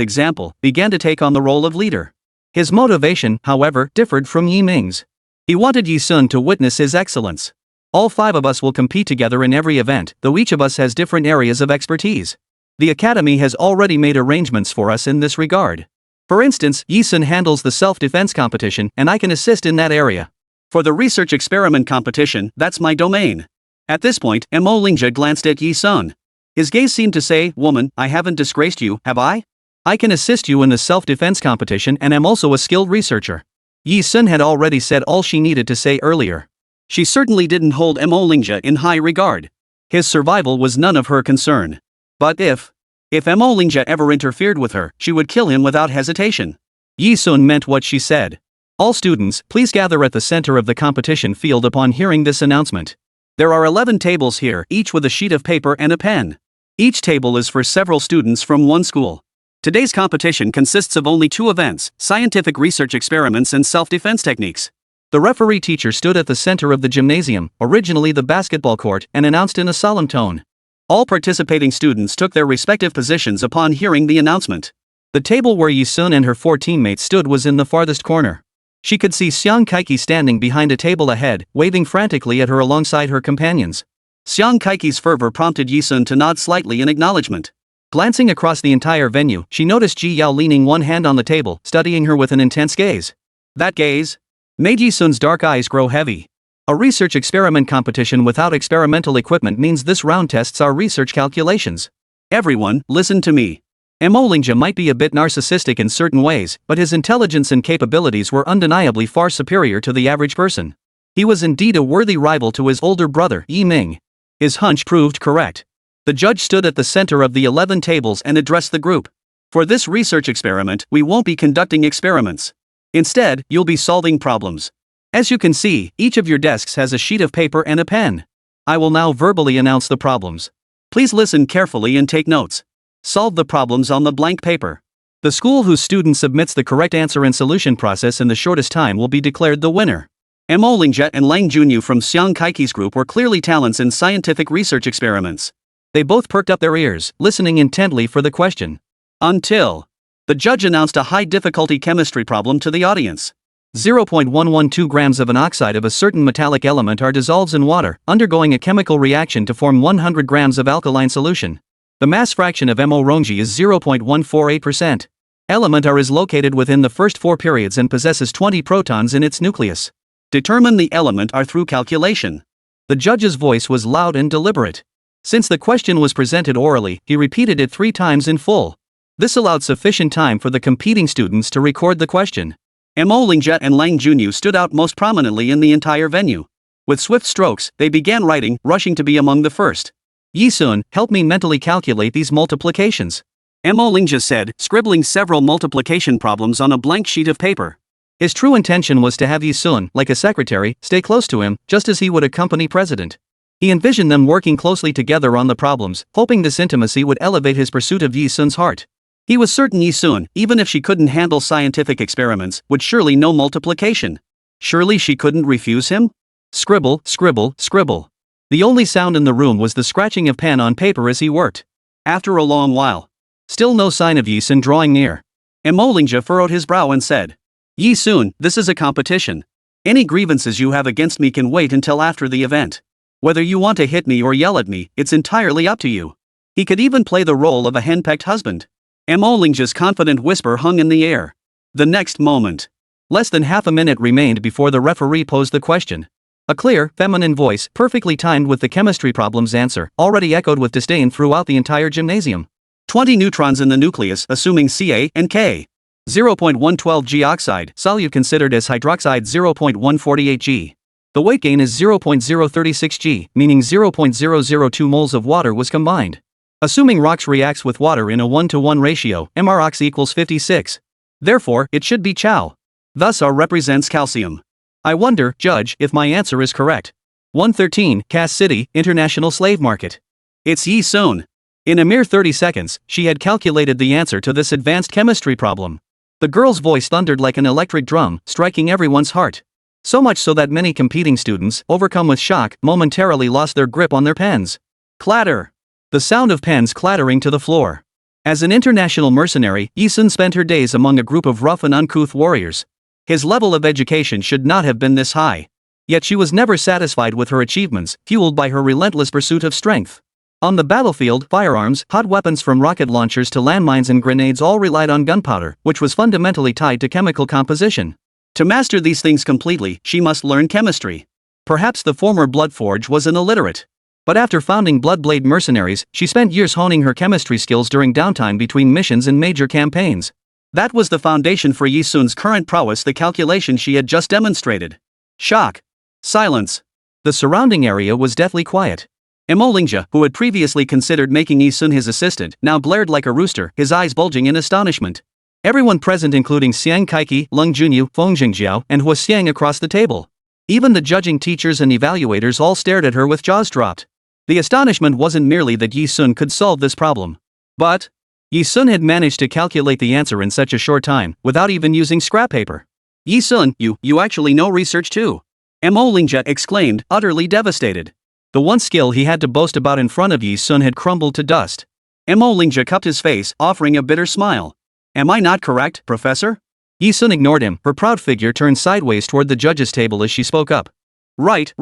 example, began to take on the role of leader. His motivation, however, differed from Yi Ming's. He wanted Yi-sun to witness his excellence. All 5 of us will compete together in every event, though each of us has different areas of expertise. The Academy has already made arrangements for us in this regard. For instance, Yi-sun handles the self-defense competition, and I can assist in that area. For the research experiment competition, that's my domain. At this point, Mo Lingzhe glanced at Yi-sun. His gaze seemed to say, "Woman, I haven't disgraced you, have I? I can assist you in the self-defense competition and am also a skilled researcher." Yi-sun had already said all she needed to say earlier. She certainly didn't hold Mo Lingzhe in high regard. His survival was none of her concern. But if Mo Lingzhe ever interfered with her, she would kill him without hesitation. Yi-sun meant what she said. All students, please gather at the center of the competition field upon hearing this announcement. There are 11 tables here, each with a sheet of paper and a pen. Each table is for several students from one school. Today's competition consists of only 2 events, scientific research experiments and self-defense techniques. The referee teacher stood at the center of the gymnasium, originally the basketball court, and announced in a solemn tone. All participating students took their respective positions upon hearing the announcement. The table where Yi-sun and her 4 teammates stood was in the farthest corner. She could see Xiang Kaiki standing behind a table ahead, waving frantically at her alongside her companions. Xiang Kaiki's fervor prompted Yi-sun to nod slightly in acknowledgement. Glancing across the entire venue, she noticed Ji Yao leaning one hand on the table, studying her with an intense gaze. That gaze made Yi-sun's dark eyes grow heavy. A research experiment competition without experimental equipment means this round tests our research calculations. Everyone, listen to me. Lingja might be a bit narcissistic in certain ways, but his intelligence and capabilities were undeniably far superior to the average person. He was indeed a worthy rival to his older brother, Yi Ming. His hunch proved correct. The judge stood at the center of the 11 tables and addressed the group. For this research experiment, we won't be conducting experiments. Instead, you'll be solving problems. As you can see, each of your desks has a sheet of paper and a pen. I will now verbally announce the problems. Please listen carefully and take notes. Solve the problems on the blank paper. The school whose student submits the correct answer and solution process in the shortest time will be declared the winner. Lingja and Lang Junyu from Xiang Kaiki's group were clearly talents in scientific research experiments. They both perked up their ears, listening intently for the question. Until the judge announced a high-difficulty chemistry problem to the audience. 0.112 grams of an oxide of a certain metallic element are dissolved in water, undergoing a chemical reaction to form 100 grams of alkaline solution. The mass fraction of Mo-Rongji is 0.148%. Element R is located within the first 4 periods and possesses 20 protons in its nucleus. Determine the element R through calculation. The judge's voice was loud and deliberate. Since the question was presented orally, he repeated it 3 times in full. This allowed sufficient time for the competing students to record the question. Lingja and Lang Junyu stood out most prominently in the entire venue. With swift strokes, they began writing, rushing to be among the first. Yi-sun, help me mentally calculate these multiplications. Lingja said, scribbling several multiplication problems on a blank sheet of paper. His true intention was to have Yi-sun, like a secretary, stay close to him, just as he would accompany President. He envisioned them working closely together on the problems, hoping this intimacy would elevate his pursuit of Yi-sun's heart. He was certain Yi-sun, even if she couldn't handle scientific experiments, would surely know multiplication. Surely she couldn't refuse him? Scribble, scribble, scribble. The only sound in the room was the scratching of pen on paper as he worked. After a long while, still no sign of Yi-sun drawing near. Lingja furrowed his brow and said, Yi-sun, this is a competition. Any grievances you have against me can wait until after the event. Whether you want to hit me or yell at me, it's entirely up to you. He could even play the role of a henpecked husband. Lingja's confident whisper hung in the air. The next moment. Less than half a minute remained before the referee posed the question. A clear, feminine voice, perfectly timed with the chemistry problem's answer, already echoed with disdain throughout the entire gymnasium. 20 neutrons in the nucleus, assuming Ca and K. 0.112 G oxide, solute considered as hydroxide 0.148 G. The weight gain is 0.036 G, meaning 0.002 moles of water was combined. Assuming ROX reacts with water in a 1-to-1 ratio, MROX equals 56. Therefore, it should be Chow. Thus R represents calcium. I wonder, Judge, if my answer is correct. 113, Cass City, International Slave Market. It's Yi-sun. In a mere 30 seconds, she had calculated the answer to this advanced chemistry problem. The girl's voice thundered like an electric drum, striking everyone's heart. So much so that many competing students, overcome with shock, momentarily lost their grip on their pens. Clatter! The sound of pens clattering to the floor. As an international mercenary, Yi-sun spent her days among a group of rough and uncouth warriors. His level of education should not have been this high. Yet she was never satisfied with her achievements, fueled by her relentless pursuit of strength. On the battlefield, firearms, hot weapons from rocket launchers to landmines and grenades all relied on gunpowder, which was fundamentally tied to chemical composition. To master these things completely, she must learn chemistry. Perhaps the former Bloodforge was an illiterate. But after founding Bloodblade Mercenaries, she spent years honing her chemistry skills during downtime between missions and major campaigns. That was the foundation for Yi-sun's current prowess, the calculation she had just demonstrated. Shock. Silence. The surrounding area was deathly quiet. Lingja, who had previously considered making Yi-sun his assistant, now glared like a rooster, his eyes bulging in astonishment. Everyone present, including Xiang Kaiki, Lung Junyu, Feng Jingjiao, and Hua Xiang across the table. Even the judging teachers and evaluators all stared at her with jaws dropped. The astonishment wasn't merely that Yi-sun could solve this problem. But Yi-sun had managed to calculate the answer in such a short time, without even using scrap paper. Yi-sun, you actually know research too. Lingja exclaimed, utterly devastated. The one skill he had to boast about in front of Yi-sun had crumbled to dust. Lingja cupped his face, offering a bitter smile. Am I not correct, Professor? Yi Sun ignored him, her proud figure turned sideways toward the judges' table as she spoke up. Right.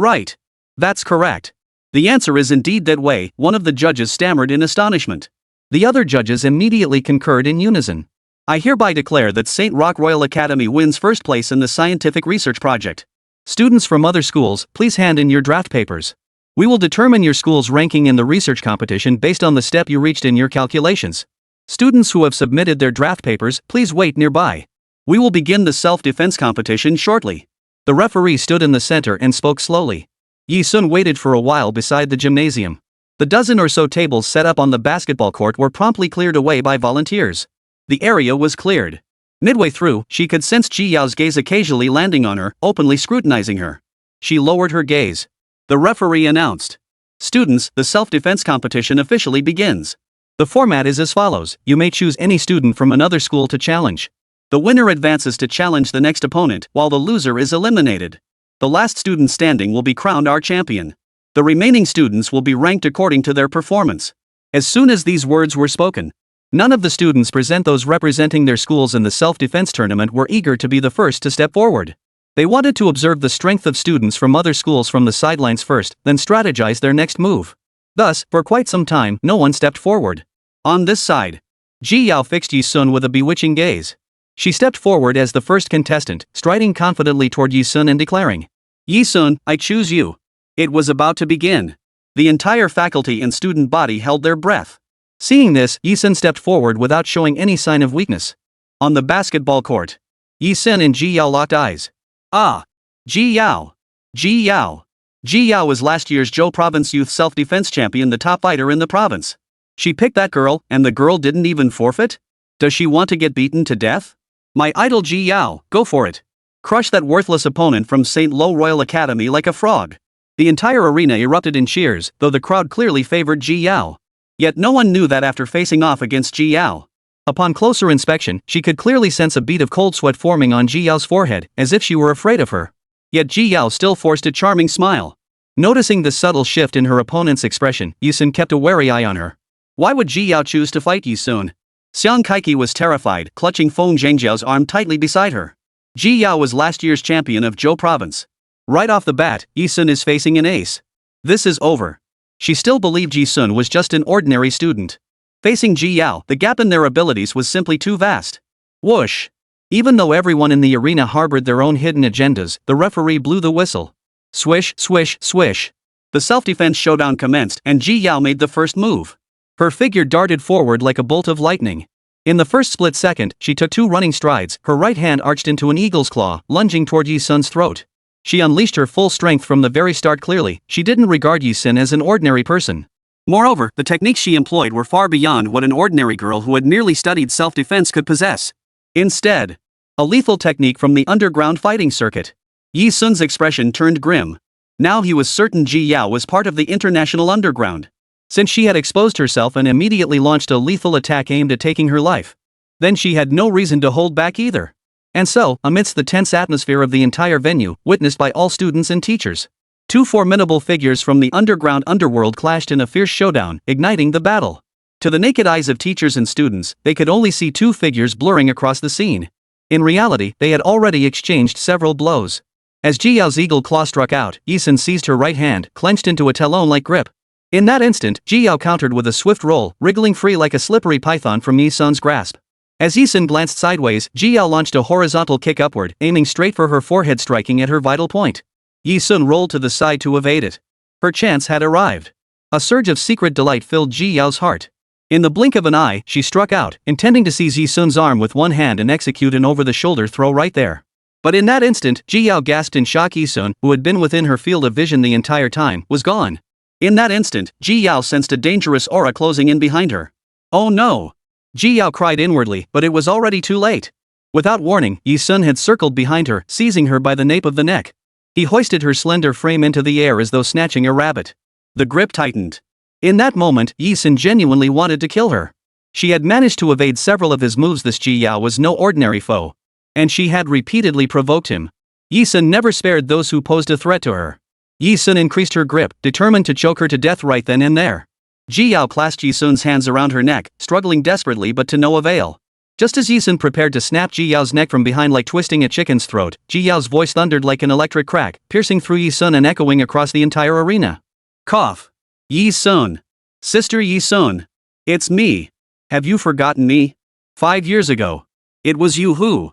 That's correct. The answer is indeed that way, one of the judges stammered in astonishment. The other judges immediately concurred in unison. I hereby declare that St. Rock Royal Academy wins first place in the scientific research project. Students from other schools, please hand in your draft papers. We will determine your school's ranking in the research competition based on the step you reached in your calculations. Students who have submitted their draft papers, please wait nearby. We will begin the self-defense competition shortly. The referee stood in the center and spoke slowly. Yi Sun waited for a while beside the gymnasium. The dozen or so tables set up on the basketball court were promptly cleared away by volunteers. The area was cleared. Midway through, she could sense Ji Yao's gaze occasionally landing on her, openly scrutinizing her. She lowered her gaze. The referee announced. Students, the self-defense competition officially begins. The format is as follows: you may choose any student from another school to challenge. The winner advances to challenge the next opponent, while the loser is eliminated. The last student standing will be crowned our champion. The remaining students will be ranked according to their performance. As soon as these words were spoken, none of the students present, those representing their schools in the self-defense tournament, were eager to be the first to step forward. They wanted to observe the strength of students from other schools from the sidelines first, then strategize their next move. Thus, for quite some time, no one stepped forward. On this side, Ji Yao fixed Yi Sun with a bewitching gaze. She stepped forward as the first contestant, striding confidently toward Yi Sun and declaring, Yi Sun, I choose you. It was about to begin. The entire faculty and student body held their breath. Seeing this, Yi Sun stepped forward without showing any sign of weakness. On the basketball court, Yi Sun and Ji Yao locked eyes. Ah! Ji Yao! Ji Yao! Ji Yao was last year's Zhou Province Youth Self-Defense Champion, the top fighter in the province. She picked that girl, and the girl didn't even forfeit? Does she want to get beaten to death? My idol Ji Yao, go for it. Crush that worthless opponent from St. Lo Royal Academy like a frog. The entire arena erupted in cheers, though the crowd clearly favored Ji Yao. Yet no one knew that after facing off against Ji Yao. Upon closer inspection, she could clearly sense a bead of cold sweat forming on Ji Yao's forehead, as if she were afraid of her. Yet Ji Yao still forced a charming smile. Noticing the subtle shift in her opponent's expression, Yi Sun kept a wary eye on her. Why would Ji Yao choose to fight Yi Sun? Xiang Kaiki was terrified, clutching Feng Zhengjiao's arm tightly beside her. Ji Yao was last year's champion of Zhou Province. Right off the bat, Yi Sun is facing an ace. This is over. She still believed Yi Sun was just an ordinary student. Facing Ji Yao, the gap in their abilities was simply too vast. Whoosh! Even though everyone in the arena harbored their own hidden agendas, the referee blew the whistle. Swish, swish, swish. The self-defense showdown commenced, and Ji Yao made the first move. Her figure darted forward like a bolt of lightning. In the first split second, she took 2 running strides, her right hand arched into an eagle's claw, lunging toward Yi Sun's throat. She unleashed her full strength from the very start. Clearly, she didn't regard Yi Sun as an ordinary person. Moreover, the techniques she employed were far beyond what an ordinary girl who had merely studied self-defense could possess. Instead, a lethal technique from the underground fighting circuit. Yi Sun's expression turned grim. Now he was certain Ji Yao was part of the international underground. Since she had exposed herself and immediately launched a lethal attack aimed at taking her life, then she had no reason to hold back either. And so, amidst the tense atmosphere of the entire venue, witnessed by all students and teachers, 2 formidable figures from the underworld clashed in a fierce showdown, igniting the battle. To the naked eyes of teachers and students, they could only see 2 figures blurring across the scene. In reality, they had already exchanged several blows. As Ji Yao's eagle claw struck out, Yi Sun seized her right hand, clenched into a talon-like grip. In that instant, Ji Yao countered with a swift roll, wriggling free like a slippery python from Yi Sun's grasp. As Yi Sun glanced sideways, Ji Yao launched a horizontal kick upward, aiming straight for her forehead, striking at her vital point. Yi Sun rolled to the side to evade it. Her chance had arrived. A surge of secret delight filled Ji Yao's heart. In the blink of an eye, she struck out, intending to seize Yi Sun's arm with one hand and execute an over-the-shoulder throw right there. But in that instant, Ji Yao gasped in shock. Yi Sun, who had been within her field of vision the entire time, was gone. In that instant, Ji Yao sensed a dangerous aura closing in behind her. Oh no! Ji Yao cried inwardly, but it was already too late. Without warning, Yi Sun had circled behind her, seizing her by the nape of the neck. He hoisted her slender frame into the air as though snatching a rabbit. The grip tightened. In that moment, Yi Sun genuinely wanted to kill her. She had managed to evade several of his moves. This Ji Yao was no ordinary foe. And she had repeatedly provoked him. Yi Sun never spared those who posed a threat to her. Yi Sun increased her grip, determined to choke her to death right then and there. Ji Yao clasped Yi Sun's hands around her neck, struggling desperately but to no avail. Just as Yi Sun prepared to snap Ji Yao's neck from behind like twisting a chicken's throat, Ji Yao's voice thundered like an electric crack, piercing through Yi Sun and echoing across the entire arena. Cough. Yi Sun. Sister Yi Sun. It's me. Have you forgotten me? 5 years ago. It was you who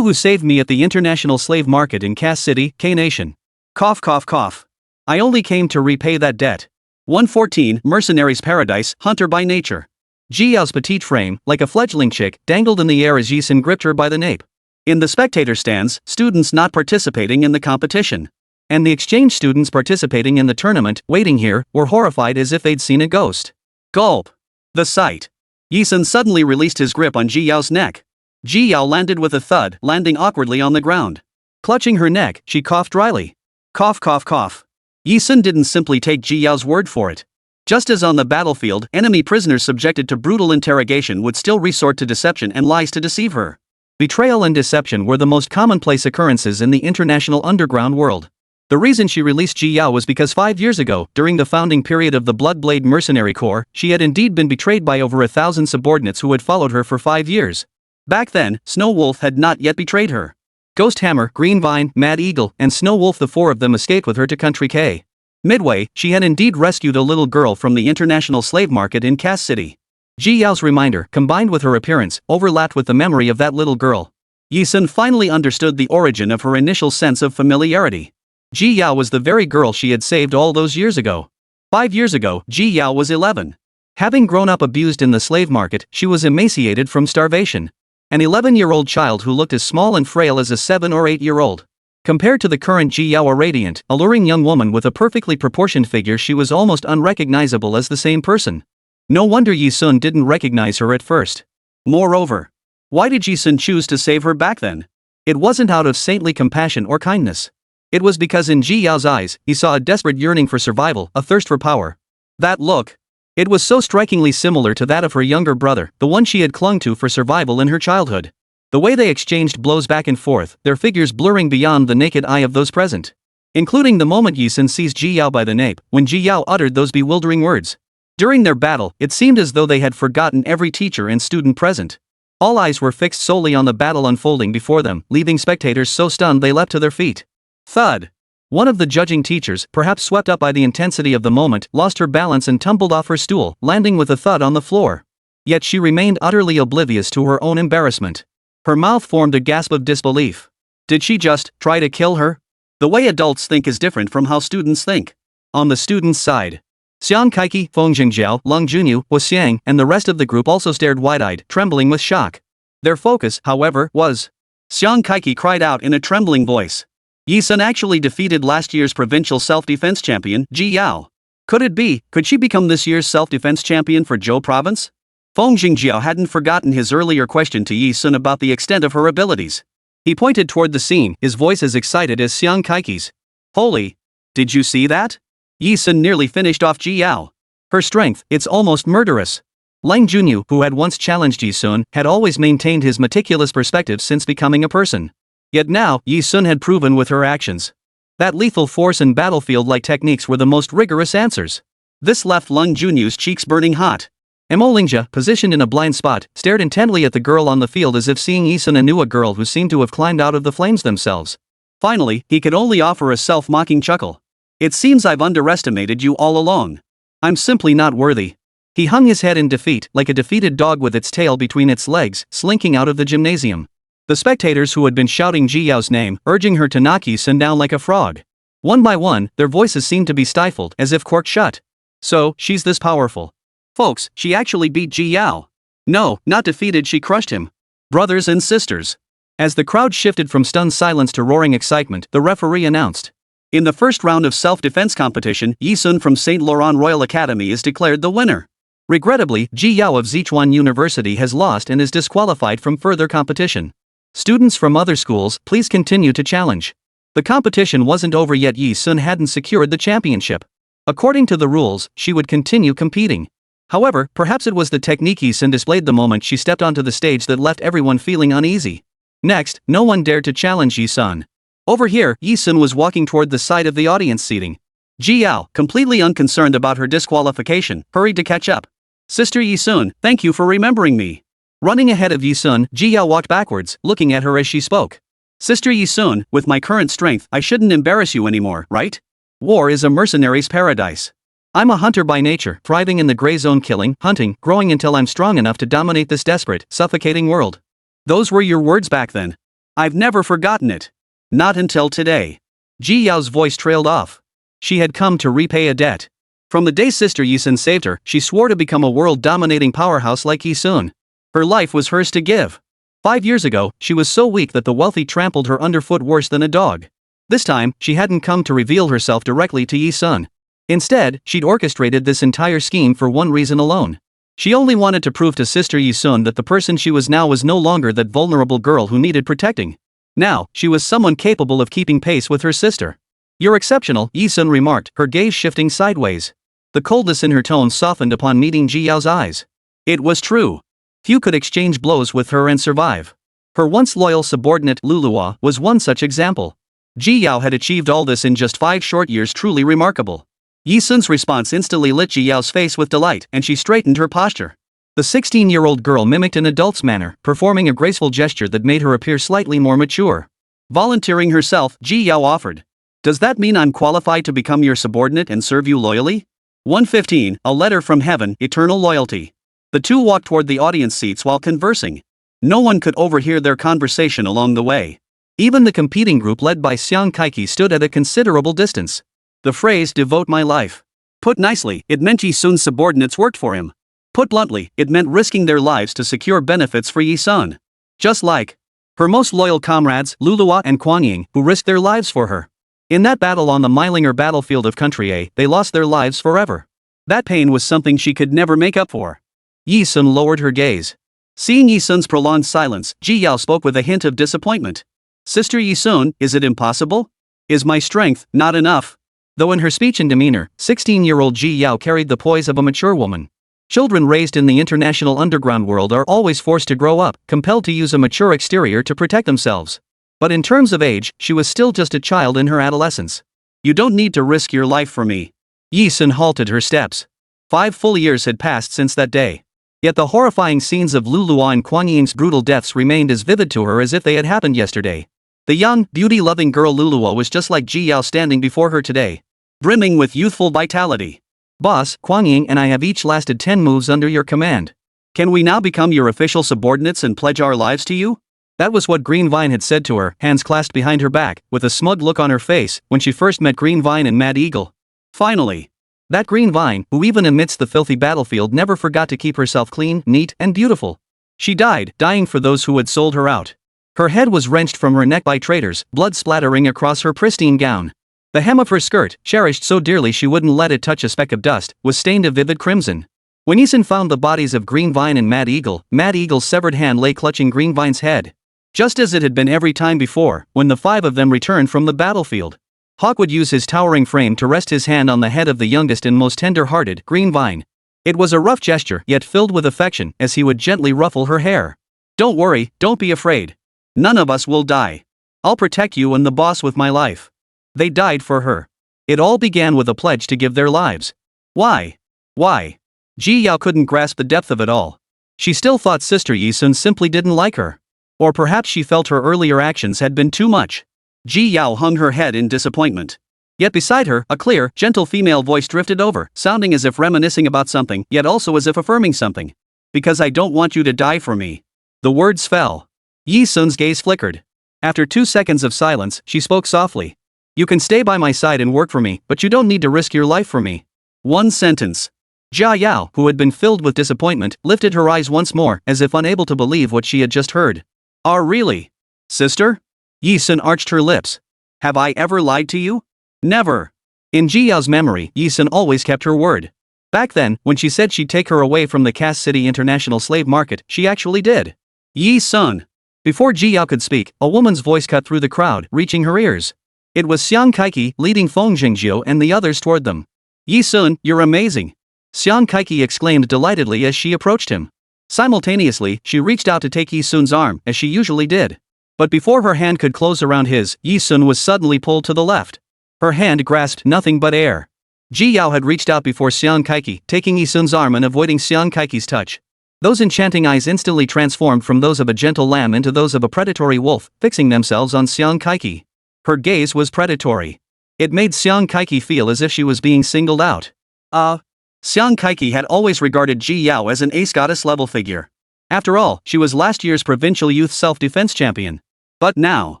saved me at the international slave market in Cass City, K-Nation. Cough cough cough. I only came to repay that debt. 114 Mercenary's Paradise, Hunter by Nature. Ji Yao's petite frame, like a fledgling chick, dangled in the air as Yi Sun gripped her by the nape. In the spectator stands, students not participating in the competition. And the exchange students participating in the tournament, waiting here, were horrified as if they'd seen a ghost. Gulp. The sight. Yi Sun suddenly released his grip on Ji Yao's neck. Ji Yao landed with a thud, landing awkwardly on the ground. Clutching her neck, she coughed dryly. Cough cough cough. Yi Sun didn't simply take Ji Yao's word for it. Just as on the battlefield, enemy prisoners subjected to brutal interrogation would still resort to deception and lies to deceive her. Betrayal and deception were the most commonplace occurrences in the international underground world. The reason she released Ji Yao was because 5 years ago, during the founding period of the Bloodblade Mercenary Corps, she had indeed been betrayed by over 1,000 subordinates who had followed her for 5 years. Back then, Snow Wolf had not yet betrayed her. Ghost Hammer, Green Vine, Mad Eagle, and Snow Wolf, the 4 of them, escaped with her to Country K. Midway, she had indeed rescued a little girl from the international slave market in Cass City. Ji Yao's reminder, combined with her appearance, overlapped with the memory of that little girl. Yi Sun finally understood the origin of her initial sense of familiarity. Ji Yao was the very girl she had saved all those years ago. 5 years ago, Ji Yao was 11. Having grown up abused in the slave market, she was emaciated from starvation. An 11-year-old child who looked as small and frail as a 7 or 8-year-old. Compared to the current Ji Yao, a radiant, alluring young woman with a perfectly proportioned figure, she was almost unrecognizable as the same person. No wonder Yi Sun didn't recognize her at first. Moreover, why did Yi Sun choose to save her back then? It wasn't out of saintly compassion or kindness. It was because in Ji Yao's eyes, he saw a desperate yearning for survival, a thirst for power. That look. It was so strikingly similar to that of her younger brother, the one she had clung to for survival in her childhood. The way they exchanged blows back and forth, their figures blurring beyond the naked eye of those present. Including the moment Yi Sun seized Ji Yao by the nape, when Ji Yao uttered those bewildering words. During their battle, it seemed as though they had forgotten every teacher and student present. All eyes were fixed solely on the battle unfolding before them, leaving spectators so stunned they leapt to their feet. Thud. One of the judging teachers, perhaps swept up by the intensity of the moment, lost her balance and tumbled off her stool, landing with a thud on the floor. Yet she remained utterly oblivious to her own embarrassment. Her mouth formed a gasp of disbelief. Did she just try to kill her? The way adults think is different from how students think. On the students' side, Xiang Kaiki, Feng Jingjiao, Lung Junyu, Xiang, and the rest of the group also stared wide-eyed, trembling with shock. Their focus, however, was. Xiang Kaiki cried out in a trembling voice. Yi Sun actually defeated last year's provincial self-defense champion, Ji Yao. Could it be? Could she become this year's self-defense champion for Zhou Province? Feng Jingjiao hadn't forgotten his earlier question to Yi Sun about the extent of her abilities. He pointed toward the scene, his voice as excited as Xiang Kaiki's. Holy! Did you see that? Yi Sun nearly finished off Ji Yao. Her strength, it's almost murderous. Lang Junyu, who had once challenged Yi Sun, had always maintained his meticulous perspective since becoming a person. Yet now, Yi Sun had proven with her actions that lethal force and battlefield-like techniques were the most rigorous answers. This left Lung Junyu's cheeks burning hot. Lingja, positioned in a blind spot, stared intently at the girl on the field as if seeing Yi Sun anew, a girl who seemed to have climbed out of the flames themselves. Finally, he could only offer a self-mocking chuckle. It seems I've underestimated you all along. I'm simply not worthy. He hung his head in defeat, like a defeated dog with its tail between its legs, slinking out of the gymnasium. The spectators who had been shouting Ji Yao's name, urging her to knock Yi Sun down like a frog. One by one, their voices seemed to be stifled, as if corked shut. So, she's this powerful. Folks, she actually beat Ji Yao. No, not defeated, she crushed him. Brothers and sisters. As the crowd shifted from stunned silence to roaring excitement, the referee announced. In the first round of self-defense competition, Yi Sun from St. Laurent Royal Academy is declared the winner. Regrettably, Ji Yao of Sichuan University has lost and is disqualified from further competition. Students from other schools, please continue to challenge. The competition wasn't over yet. Yi Sun hadn't secured the championship. According to the rules, she would continue competing. However, perhaps it was the technique Yi Sun displayed the moment she stepped onto the stage that left everyone feeling uneasy. Next, no one dared to challenge Yi Sun. Over here, Yi Sun was walking toward the side of the audience seating. Ji Yao, completely unconcerned about her disqualification, hurried to catch up. Sister Yi Sun, thank you for remembering me. Running ahead of Yi Sun, Ji Yao walked backwards, looking at her as she spoke. Sister Yi Sun, with my current strength, I shouldn't embarrass you anymore, right? War is a mercenary's paradise. I'm a hunter by nature, thriving in the gray zone, killing, hunting, growing until I'm strong enough to dominate this desperate, suffocating world. Those were your words back then. I've never forgotten it. Not until today. Ji Yao's voice trailed off. She had come to repay a debt. From the day Sister Yi Sun saved her, she swore to become a world-dominating powerhouse like Yi Sun. Her life was hers to give. 5 years ago, she was so weak that the wealthy trampled her underfoot worse than a dog. This time, she hadn't come to reveal herself directly to Yi Sun. Instead, she'd orchestrated this entire scheme for one reason alone. She only wanted to prove to Sister Yi Sun that the person she was now was no longer that vulnerable girl who needed protecting. Now, she was someone capable of keeping pace with her sister. You're exceptional, Yi Sun remarked, her gaze shifting sideways. The coldness in her tone softened upon meeting Ji Yao's eyes. It was true. Few could exchange blows with her and survive. Her once loyal subordinate, Luluwa, was one such example. Ji Yao had achieved all this in just 5 short years, truly remarkable. Yi Sun's response instantly lit Ji Yao's face with delight, and she straightened her posture. The 16-year-old girl mimicked an adult's manner, performing a graceful gesture that made her appear slightly more mature. Volunteering herself, Ji Yao offered. Does that mean I'm qualified to become your subordinate and serve you loyally? 115, a letter from heaven, eternal loyalty. The two walked toward the audience seats while conversing. No one could overhear their conversation along the way. Even the competing group led by Xiang Kaiki stood at a considerable distance. The phrase, devote my life. Put nicely, it meant Yi Sun's subordinates worked for him. Put bluntly, it meant risking their lives to secure benefits for Yi Sun. Just like her most loyal comrades, Luluwa and Kuang Ying, who risked their lives for her. In that battle on the Meilinger battlefield of Country A, they lost their lives forever. That pain was something she could never make up for. Yi Sun lowered her gaze. Seeing Yi Sun's prolonged silence, Ji Yao spoke with a hint of disappointment. Sister Yi Sun, is it impossible? Is my strength not enough? Though in her speech and demeanor, 16-year-old Ji Yao carried the poise of a mature woman. Children raised in the international underground world are always forced to grow up, compelled to use a mature exterior to protect themselves. But in terms of age, she was still just a child in her adolescence. You don't need to risk your life for me. Yi Sun halted her steps. 5 full years had passed since that day. Yet the horrifying scenes of Luluwa and Kuang Ying's brutal deaths remained as vivid to her as if they had happened yesterday. The young, beauty-loving girl Luluwa was just like Ji Yao standing before her today. Brimming with youthful vitality. Boss, Kuang Ying and I have each lasted 10 moves under your command. Can we now become your official subordinates and pledge our lives to you? That was what Green Vine had said to her, hands clasped behind her back, with a smug look on her face, when she first met Green Vine and Mad Eagle. Finally. That Green Vine, who even amidst the filthy battlefield never forgot to keep herself clean, neat, and beautiful. She died, dying for those who had sold her out. Her head was wrenched from her neck by traitors, blood splattering across her pristine gown. The hem of her skirt, cherished so dearly she wouldn't let it touch a speck of dust, was stained a vivid crimson. When Yi Sun found the bodies of Green Vine and Mad Eagle's severed hand lay clutching Green Vine's head. Just as it had been every time before, when the 5 of them returned from the battlefield. Hawk would use his towering frame to rest his hand on the head of the youngest and most tender-hearted, Green Vine. It was a rough gesture, yet filled with affection, as he would gently ruffle her hair. Don't worry, don't be afraid. None of us will die. I'll protect you and the boss with my life. They died for her. It all began with a pledge to give their lives. Why? Why? Ji Yao couldn't grasp the depth of it all. She still thought Sister Yi Sun simply didn't like her. Or perhaps she felt her earlier actions had been too much. Ji Yao hung her head in disappointment. Yet beside her, a clear, gentle female voice drifted over, sounding as if reminiscing about something, yet also as if affirming something. Because I don't want you to die for me. The words fell. Yi Sun's gaze flickered. After 2 seconds of silence, she spoke softly. You can stay by my side and work for me, but you don't need to risk your life for me. 1 sentence. Jia Yao, who had been filled with disappointment, lifted her eyes once more, as if unable to believe what she had just heard. Really? Sister? Yi Sun arched her lips. Have I ever lied to you? Never. In Ji Yao's memory, Yi Sun always kept her word. Back then, when she said she'd take her away from the Cass City International Slave Market, she actually did. Yi Sun. Before Ji Yao could speak, a woman's voice cut through the crowd, reaching her ears. It was Xiang Kaiki, leading Feng Jingjiu and the others toward them. Yi Sun, you're amazing. Xiang Kaiki exclaimed delightedly as she approached him. Simultaneously, she reached out to take Yi Sun's arm, as she usually did. But before her hand could close around his, Yi Sun was suddenly pulled to the left. Her hand grasped nothing but air. Ji Yao had reached out before Xiang Kaiki, taking Yi Sun's arm and avoiding Xiang Kaiki's touch. Those enchanting eyes instantly transformed from those of a gentle lamb into those of a predatory wolf, fixing themselves on Xiang Kaiki. Her gaze was predatory. It made Xiang Kaiki feel as if she was being singled out. Xiang Kaiki had always regarded Ji Yao as an ace goddess level figure. After all, she was last year's provincial youth self-defense champion. But now,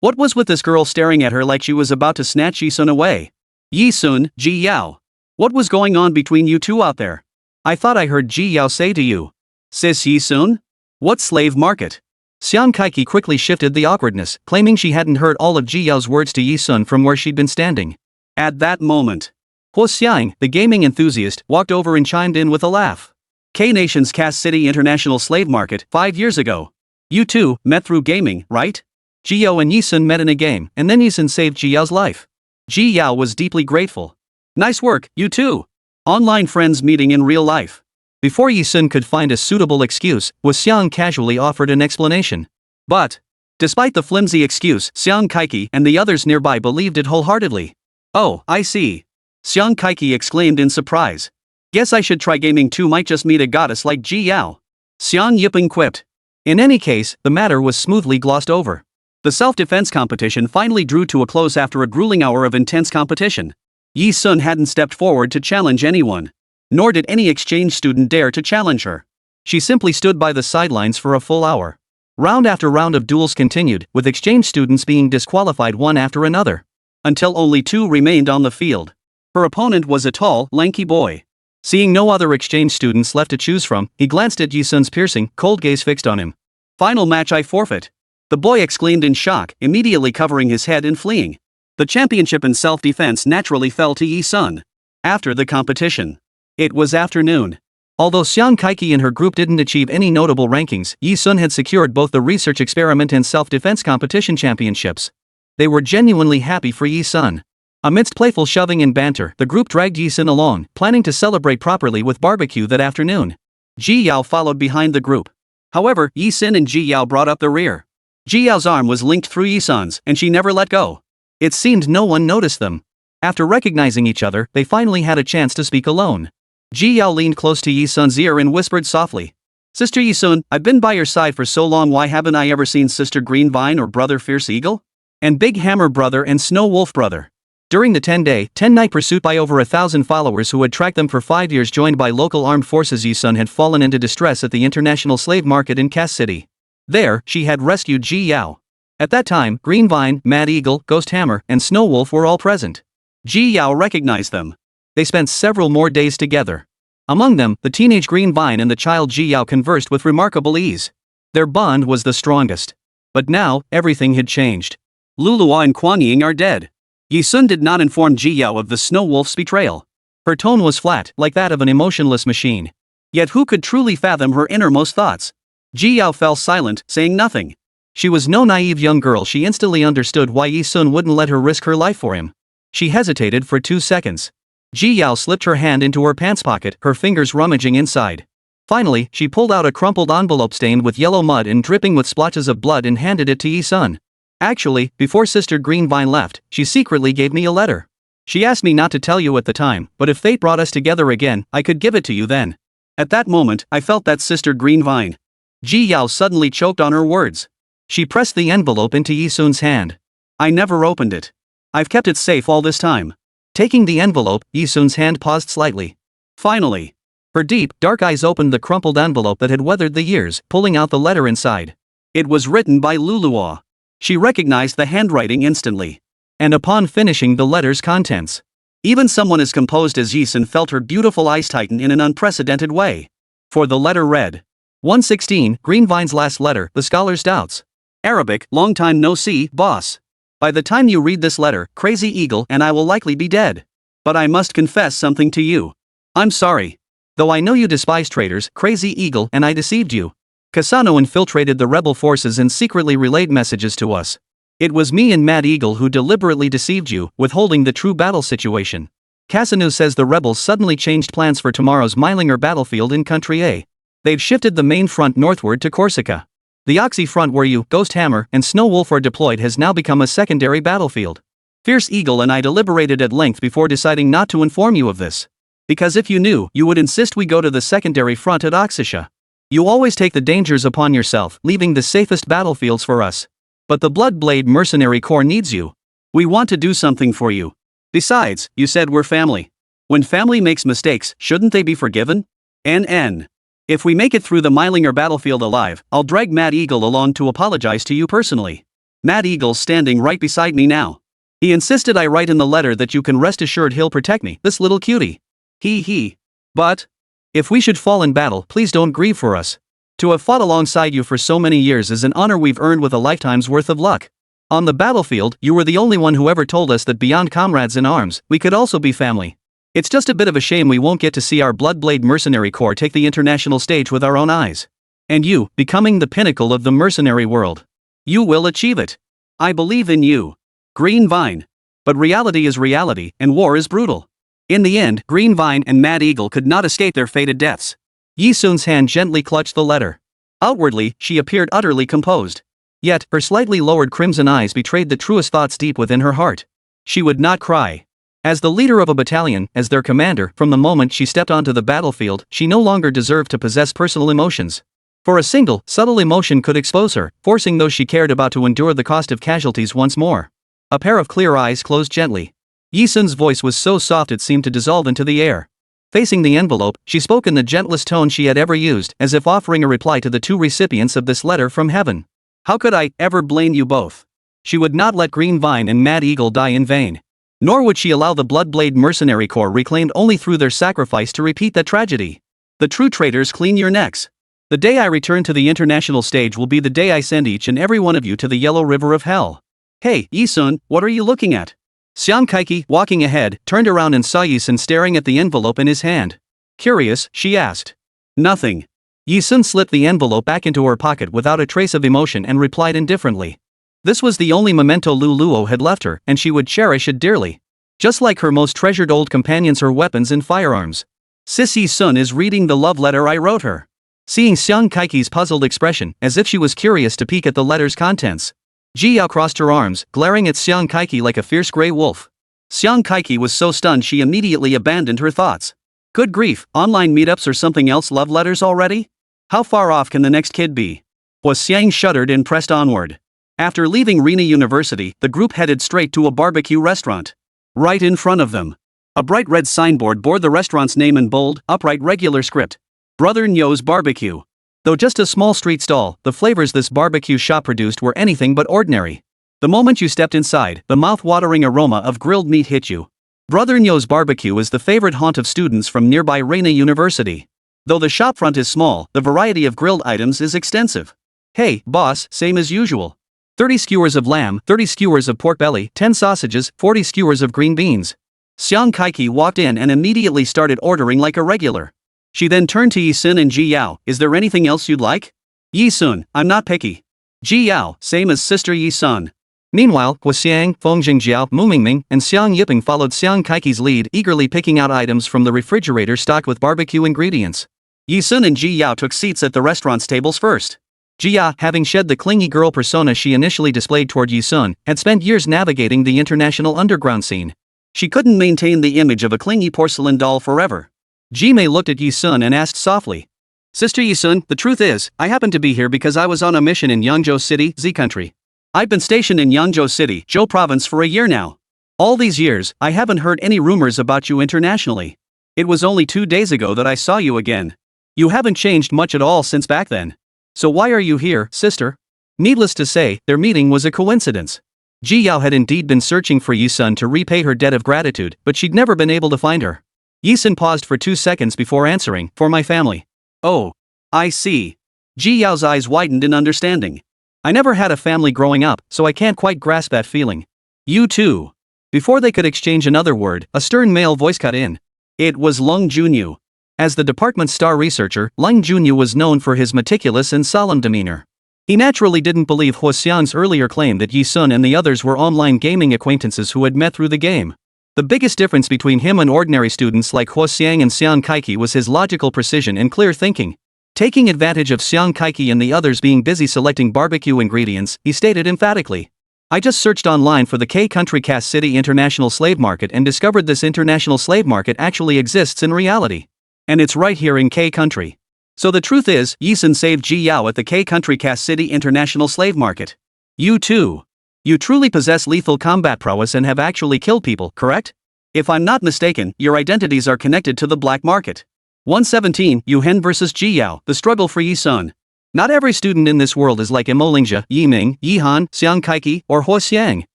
what was with this girl staring at her like she was about to snatch Yi-sun away? Yi-sun, Ji Yao. What was going on between you two out there? I thought I heard Ji Yao say to you. Sis Yi-sun? What slave market? Xiang Kaiki quickly shifted the awkwardness, claiming she hadn't heard all of Ji Yao's words to Yi-sun from where she'd been standing. At that moment, Huo Xiang, the gaming enthusiast, walked over and chimed in with a laugh. K-Nation's Cass City International Slave Market, 5 years ago. You two met through gaming, right? Ji Yao and Yi-sun met in a game, and then Yi-sun saved Ji Yao's life. Ji Yao was deeply grateful. Nice work, you two. Online friends meeting in real life. Before Yi-sun could find a suitable excuse, Huo Xiang casually offered an explanation. But, despite the flimsy excuse, Xiang Kaiki and the others nearby believed it wholeheartedly. Oh, I see. Xiang Kaiki exclaimed in surprise. Guess I should try gaming too, might just meet a goddess like Ji Yao. Xiang Yiping quipped. In any case, the matter was smoothly glossed over. The self-defense competition finally drew to a close after a grueling hour of intense competition. Yi-sun hadn't stepped forward to challenge anyone. Nor did any exchange student dare to challenge her. She simply stood by the sidelines for a full hour. Round after round of duels continued, with exchange students being disqualified one after another. Until only 2 remained on the field. Her opponent was a tall, lanky boy. Seeing no other exchange students left to choose from, he glanced at Yi-sun's piercing, cold gaze fixed on him. Final match, I forfeit. The boy exclaimed in shock, immediately covering his head and fleeing. The championship in self-defense naturally fell to Yi-sun. After the competition. It was afternoon. Although Xiang Kaiki and her group didn't achieve any notable rankings, Yi-sun had secured both the research experiment and self-defense competition championships. They were genuinely happy for Yi-sun. Amidst playful shoving and banter, the group dragged Yi-sun along, planning to celebrate properly with barbecue that afternoon. Ji Yao followed behind the group. However, Yi-sun and Ji Yao brought up the rear. Ji Yao's arm was linked through Yi-sun's, and she never let go. It seemed no one noticed them. After recognizing each other, they finally had a chance to speak alone. Ji Yao leaned close to Yi-sun's ear and whispered softly. Sister Yi-sun, I've been by your side for so long, why haven't I ever seen Sister Green Vine or Brother Fierce Eagle? And Big Hammer Brother and Snow Wolf Brother? During the 10-day, 10-night pursuit by over 1,000 followers who had tracked them for 5 years joined by local armed forces, Yi-sun had fallen into distress at the international slave market in Cass City. There, she had rescued Ji Yao. At that time, Green Vine, Mad Eagle, Ghost Hammer, and Snow Wolf were all present. Ji Yao recognized them. They spent several more days together. Among them, the teenage Green Vine and the child Ji Yao conversed with remarkable ease. Their bond was the strongest. But now, everything had changed. Luluo and Kuan Ying are dead. Yi-sun did not inform Ji Yao of the Snow Wolf's betrayal. Her tone was flat, like that of an emotionless machine. Yet who could truly fathom her innermost thoughts? Ji Yao fell silent, saying nothing. She was no naive young girl. She instantly understood why Yi-sun wouldn't let her risk her life for him. She hesitated for 2 seconds. Ji Yao slipped her hand into her pants pocket, her fingers rummaging inside. Finally, she pulled out a crumpled envelope stained with yellow mud and dripping with splotches of blood and handed it to Yi-sun. Actually, before Sister Green Vine left, she secretly gave me a letter. She asked me not to tell you at the time, but if fate brought us together again, I could give it to you then. At that moment, I felt that Sister Green Vine. Ji Yao suddenly choked on her words. She pressed the envelope into Yi-sun's hand. I never opened it. I've kept it safe all this time. Taking the envelope, Yi-sun's hand paused slightly. Finally. Her deep, dark eyes opened the crumpled envelope that had weathered the years, pulling out the letter inside. It was written by Luluo. She recognized the handwriting instantly. And upon finishing the letter's contents, even someone as composed as Yi-sun felt her beautiful eyes tighten in an unprecedented way. For the letter read. 116, Green Vine's last letter, the scholar's doubts. Arabic, long time no see, boss. By the time you read this letter, Crazy Eagle and I will likely be dead. But I must confess something to you. I'm sorry. Though I know you despise traitors, Crazy Eagle and I deceived you. Kasano infiltrated the rebel forces and secretly relayed messages to us. It was me and Mad Eagle who deliberately deceived you, withholding the true battle situation. Kasano says the rebels suddenly changed plans for tomorrow's Meilinger battlefield in Country A. They've shifted the main front northward to Corsica. The Oxy front where you, Ghost Hammer, and Snow Wolf are deployed has now become a secondary battlefield. Fierce Eagle and I deliberated at length before deciding not to inform you of this. Because if you knew, you would insist we go to the secondary front at Oxisha. You always take the dangers upon yourself, leaving the safest battlefields for us. But the Bloodblade Mercenary Corps needs you. We want to do something for you. Besides, you said we're family. When family makes mistakes, shouldn't they be forgiven? NN. If we make it through the Mylinger battlefield alive, I'll drag Mad Eagle along to apologize to you personally. Mad Eagle's standing right beside me now. He insisted I write in the letter that you can rest assured he'll protect me, this little cutie. He. But if we should fall in battle, please don't grieve for us. To have fought alongside you for so many years is an honor we've earned with a lifetime's worth of luck. On the battlefield, you were the only one who ever told us that beyond comrades in arms, we could also be family. It's just a bit of a shame we won't get to see our Bloodblade Mercenary Corps take the international stage with our own eyes. And you, becoming the pinnacle of the mercenary world. You will achieve it. I believe in you. Green Vine. But reality is reality, and war is brutal. In the end, Green Vine and Mad Eagle could not escape their fated deaths. Yi Sun's hand gently clutched the letter. Outwardly, she appeared utterly composed. Yet, her slightly lowered crimson eyes betrayed the truest thoughts deep within her heart. She would not cry. As the leader of a battalion, as their commander, from the moment she stepped onto the battlefield, she no longer deserved to possess personal emotions. For a single, subtle emotion could expose her, forcing those she cared about to endure the cost of casualties once more. A pair of clear eyes closed gently. Yi Sun's voice was so soft it seemed to dissolve into the air. Facing the envelope, she spoke in the gentlest tone she had ever used, as if offering a reply to the two recipients of this letter from heaven. How could I ever blame you both? She would not let Green Vine and Mad Eagle die in vain. Nor would she allow the Bloodblade Mercenary Corps reclaimed only through their sacrifice to repeat that tragedy. The true traitors clean your necks. The day I return to the international stage will be the day I send each and every one of you to the Yellow River of Hell. Hey, Yi Sun, what are you looking at? Xiang Kaiki, walking ahead, turned around and saw Yi Sun staring at the envelope in his hand. Curious, she asked. Nothing. Yi Sun slipped the envelope back into her pocket without a trace of emotion and replied indifferently. This was the only memento Lu Luo had left her, and she would cherish it dearly. Just like her most treasured old companions, her weapons and firearms. Sis Yi Sun is reading the love letter I wrote her. Seeing Xiang Kaiki's puzzled expression, as if she was curious to peek at the letter's contents, Ji Yao crossed her arms, glaring at Xiang Kaiki like a fierce gray wolf. Xiang Kaiki was so stunned she immediately abandoned her thoughts. Good grief, online meetups or something else, love letters already? How far off can the next kid be? Was Xiang shuddered and pressed onward. After leaving Rena University, the group headed straight to a barbecue restaurant. Right in front of them, a bright red signboard bore the restaurant's name in bold, upright regular script. Brother Nyo's Barbecue. Though just a small street stall, the flavors this barbecue shop produced were anything but ordinary. The moment you stepped inside, the mouth-watering aroma of grilled meat hit you. Brother Nyo's Barbecue is the favorite haunt of students from nearby Rena University. Though the shopfront is small, the variety of grilled items is extensive. Hey, boss, same as usual. 30 skewers of lamb, 30 skewers of pork belly, 10 sausages, 40 skewers of green beans. Xiang Kaiki walked in and immediately started ordering like a regular. She then turned to Yi Sun and Ji Yao. Is there anything else you'd like? Yi Sun, I'm not picky. Ji Yao, same as sister Yi Sun. Meanwhile, Hua Xiang, Feng Jingjiao, Mu Mingming, and Xiang Yiping followed Xiang Kaiki's lead, eagerly picking out items from the refrigerator stocked with barbecue ingredients. Yi Sun and Ji Yao took seats at the restaurant's tables first. Ji Yao, having shed the clingy girl persona she initially displayed toward Yi Sun, had spent years navigating the international underground scene. She couldn't maintain the image of a clingy porcelain doll forever. Ji Mei looked at Yi Sun and asked softly. Sister Yi Sun, the truth is, I happened to be here because I was on a mission in Yangzhou City, Z country. I've been stationed in Yangzhou City, Zhou province for a year now. All these years, I haven't heard any rumors about you internationally. It was only 2 days ago that I saw you again. You haven't changed much at all since back then. So why are you here, sister? Needless to say, their meeting was a coincidence. Ji Yao had indeed been searching for Yi Sun to repay her debt of gratitude, but she'd never been able to find her. Yi Sun paused for 2 seconds before answering, for my family. Oh. I see. Ji Yao's eyes widened in understanding. I never had a family growing up, so I can't quite grasp that feeling. You too. Before they could exchange another word, a stern male voice cut in. It was Lung Junyu. As the department's star researcher, Lung Junyu was known for his meticulous and solemn demeanor. He naturally didn't believe Hua Xiang's earlier claim that Yi Sun and the others were online gaming acquaintances who had met through the game. The biggest difference between him and ordinary students like Hua Xiang and Xiang Kaiki was his logical precision and clear thinking. Taking advantage of Xiang Kaiki and the others being busy selecting barbecue ingredients, he stated emphatically. I just searched online for the K-Country Cass City International Slave Market and discovered this international slave market actually exists in reality. And it's right here in K-Country. So the truth is, Yi-sun saved Ji Yao at the K-Country Cass City International Slave Market. You too. You truly possess lethal combat prowess and have actually killed people, correct? If I'm not mistaken, your identities are connected to the black market. 117, Yu Hen vs Ji Yao, the struggle for Yi-sun. Not every student in this world is like Imo-Lingja, Yi-Ming, Yi-Han, Xiang Kaiki, or Huo Xiang.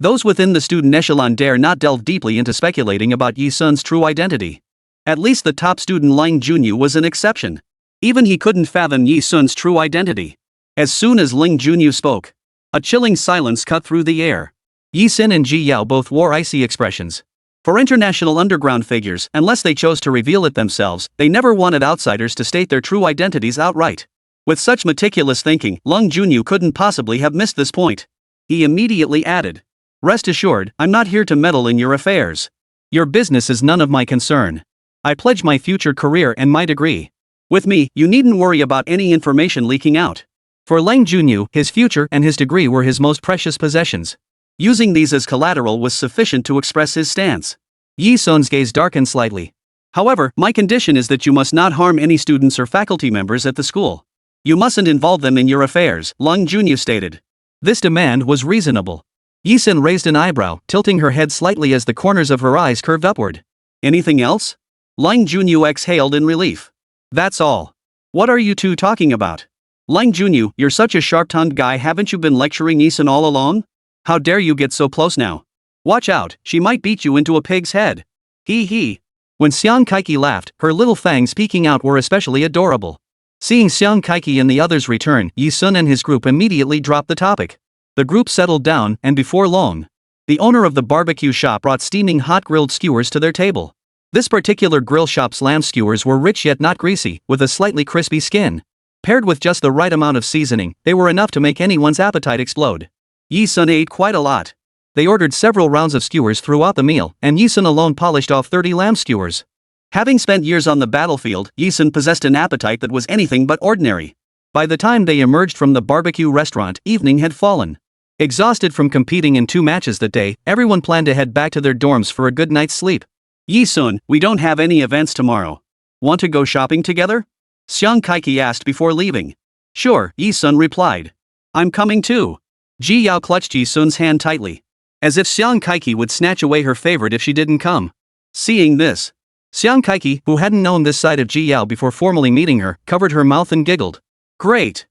Those within the student echelon dare not delve deeply into speculating about Yi-sun's true identity. At least the top student Ling Junyu was an exception. Even he couldn't fathom Yi-sun's true identity. As soon as Ling Junyu spoke, a chilling silence cut through the air. Yi-sun and Ji Yao both wore icy expressions. For international underground figures, unless they chose to reveal it themselves, they never wanted outsiders to state their true identities outright. With such meticulous thinking, Ling Junyu couldn't possibly have missed this point. He immediately added, "Rest assured, I'm not here to meddle in your affairs. Your business is none of my concern. I pledge my future career and my degree. With me, you needn't worry about any information leaking out." For Ling Junyu, his future and his degree were his most precious possessions. Using these as collateral was sufficient to express his stance. Yi-sun's gaze darkened slightly. "However, my condition is that you must not harm any students or faculty members at the school. You mustn't involve them in your affairs," Ling Junyu stated. This demand was reasonable. Yi-sun raised an eyebrow, tilting her head slightly as the corners of her eyes curved upward. "Anything else?" Ling Junyu exhaled in relief. "That's all." "What are you two talking about?" "Ling Junyu, you're such a sharp-tongued guy, haven't you been lecturing Yi-sun all along? How dare you get so close now? Watch out, she might beat you into a pig's head." He. When Xiang Kaiki laughed, her little fangs peeking out were especially adorable. Seeing Xiang Kaiki and the others return, Yi-sun and his group immediately dropped the topic. The group settled down, and before long, the owner of the barbecue shop brought steaming hot grilled skewers to their table. This particular grill shop's lamb skewers were rich yet not greasy, with a slightly crispy skin. Paired with just the right amount of seasoning, they were enough to make anyone's appetite explode. Yi-sun ate quite a lot. They ordered several rounds of skewers throughout the meal, and Yi-sun alone polished off 30 lamb skewers. Having spent years on the battlefield, Yi-sun possessed an appetite that was anything but ordinary. By the time they emerged from the barbecue restaurant, evening had fallen. Exhausted from competing in 2 matches that day, everyone planned to head back to their dorms for a good night's sleep. "Yi-sun, we don't have any events tomorrow. Want to go shopping together?" Xiang Kaiki asked before leaving. "Sure," Yi-sun replied. "I'm coming too." Ji Yao clutched Yi-sun's hand tightly, as if Xiang Kaiki would snatch away her favorite if she didn't come. Seeing this, Xiang Kaiki, who hadn't known this side of Ji Yao before formally meeting her, covered her mouth and giggled. Great.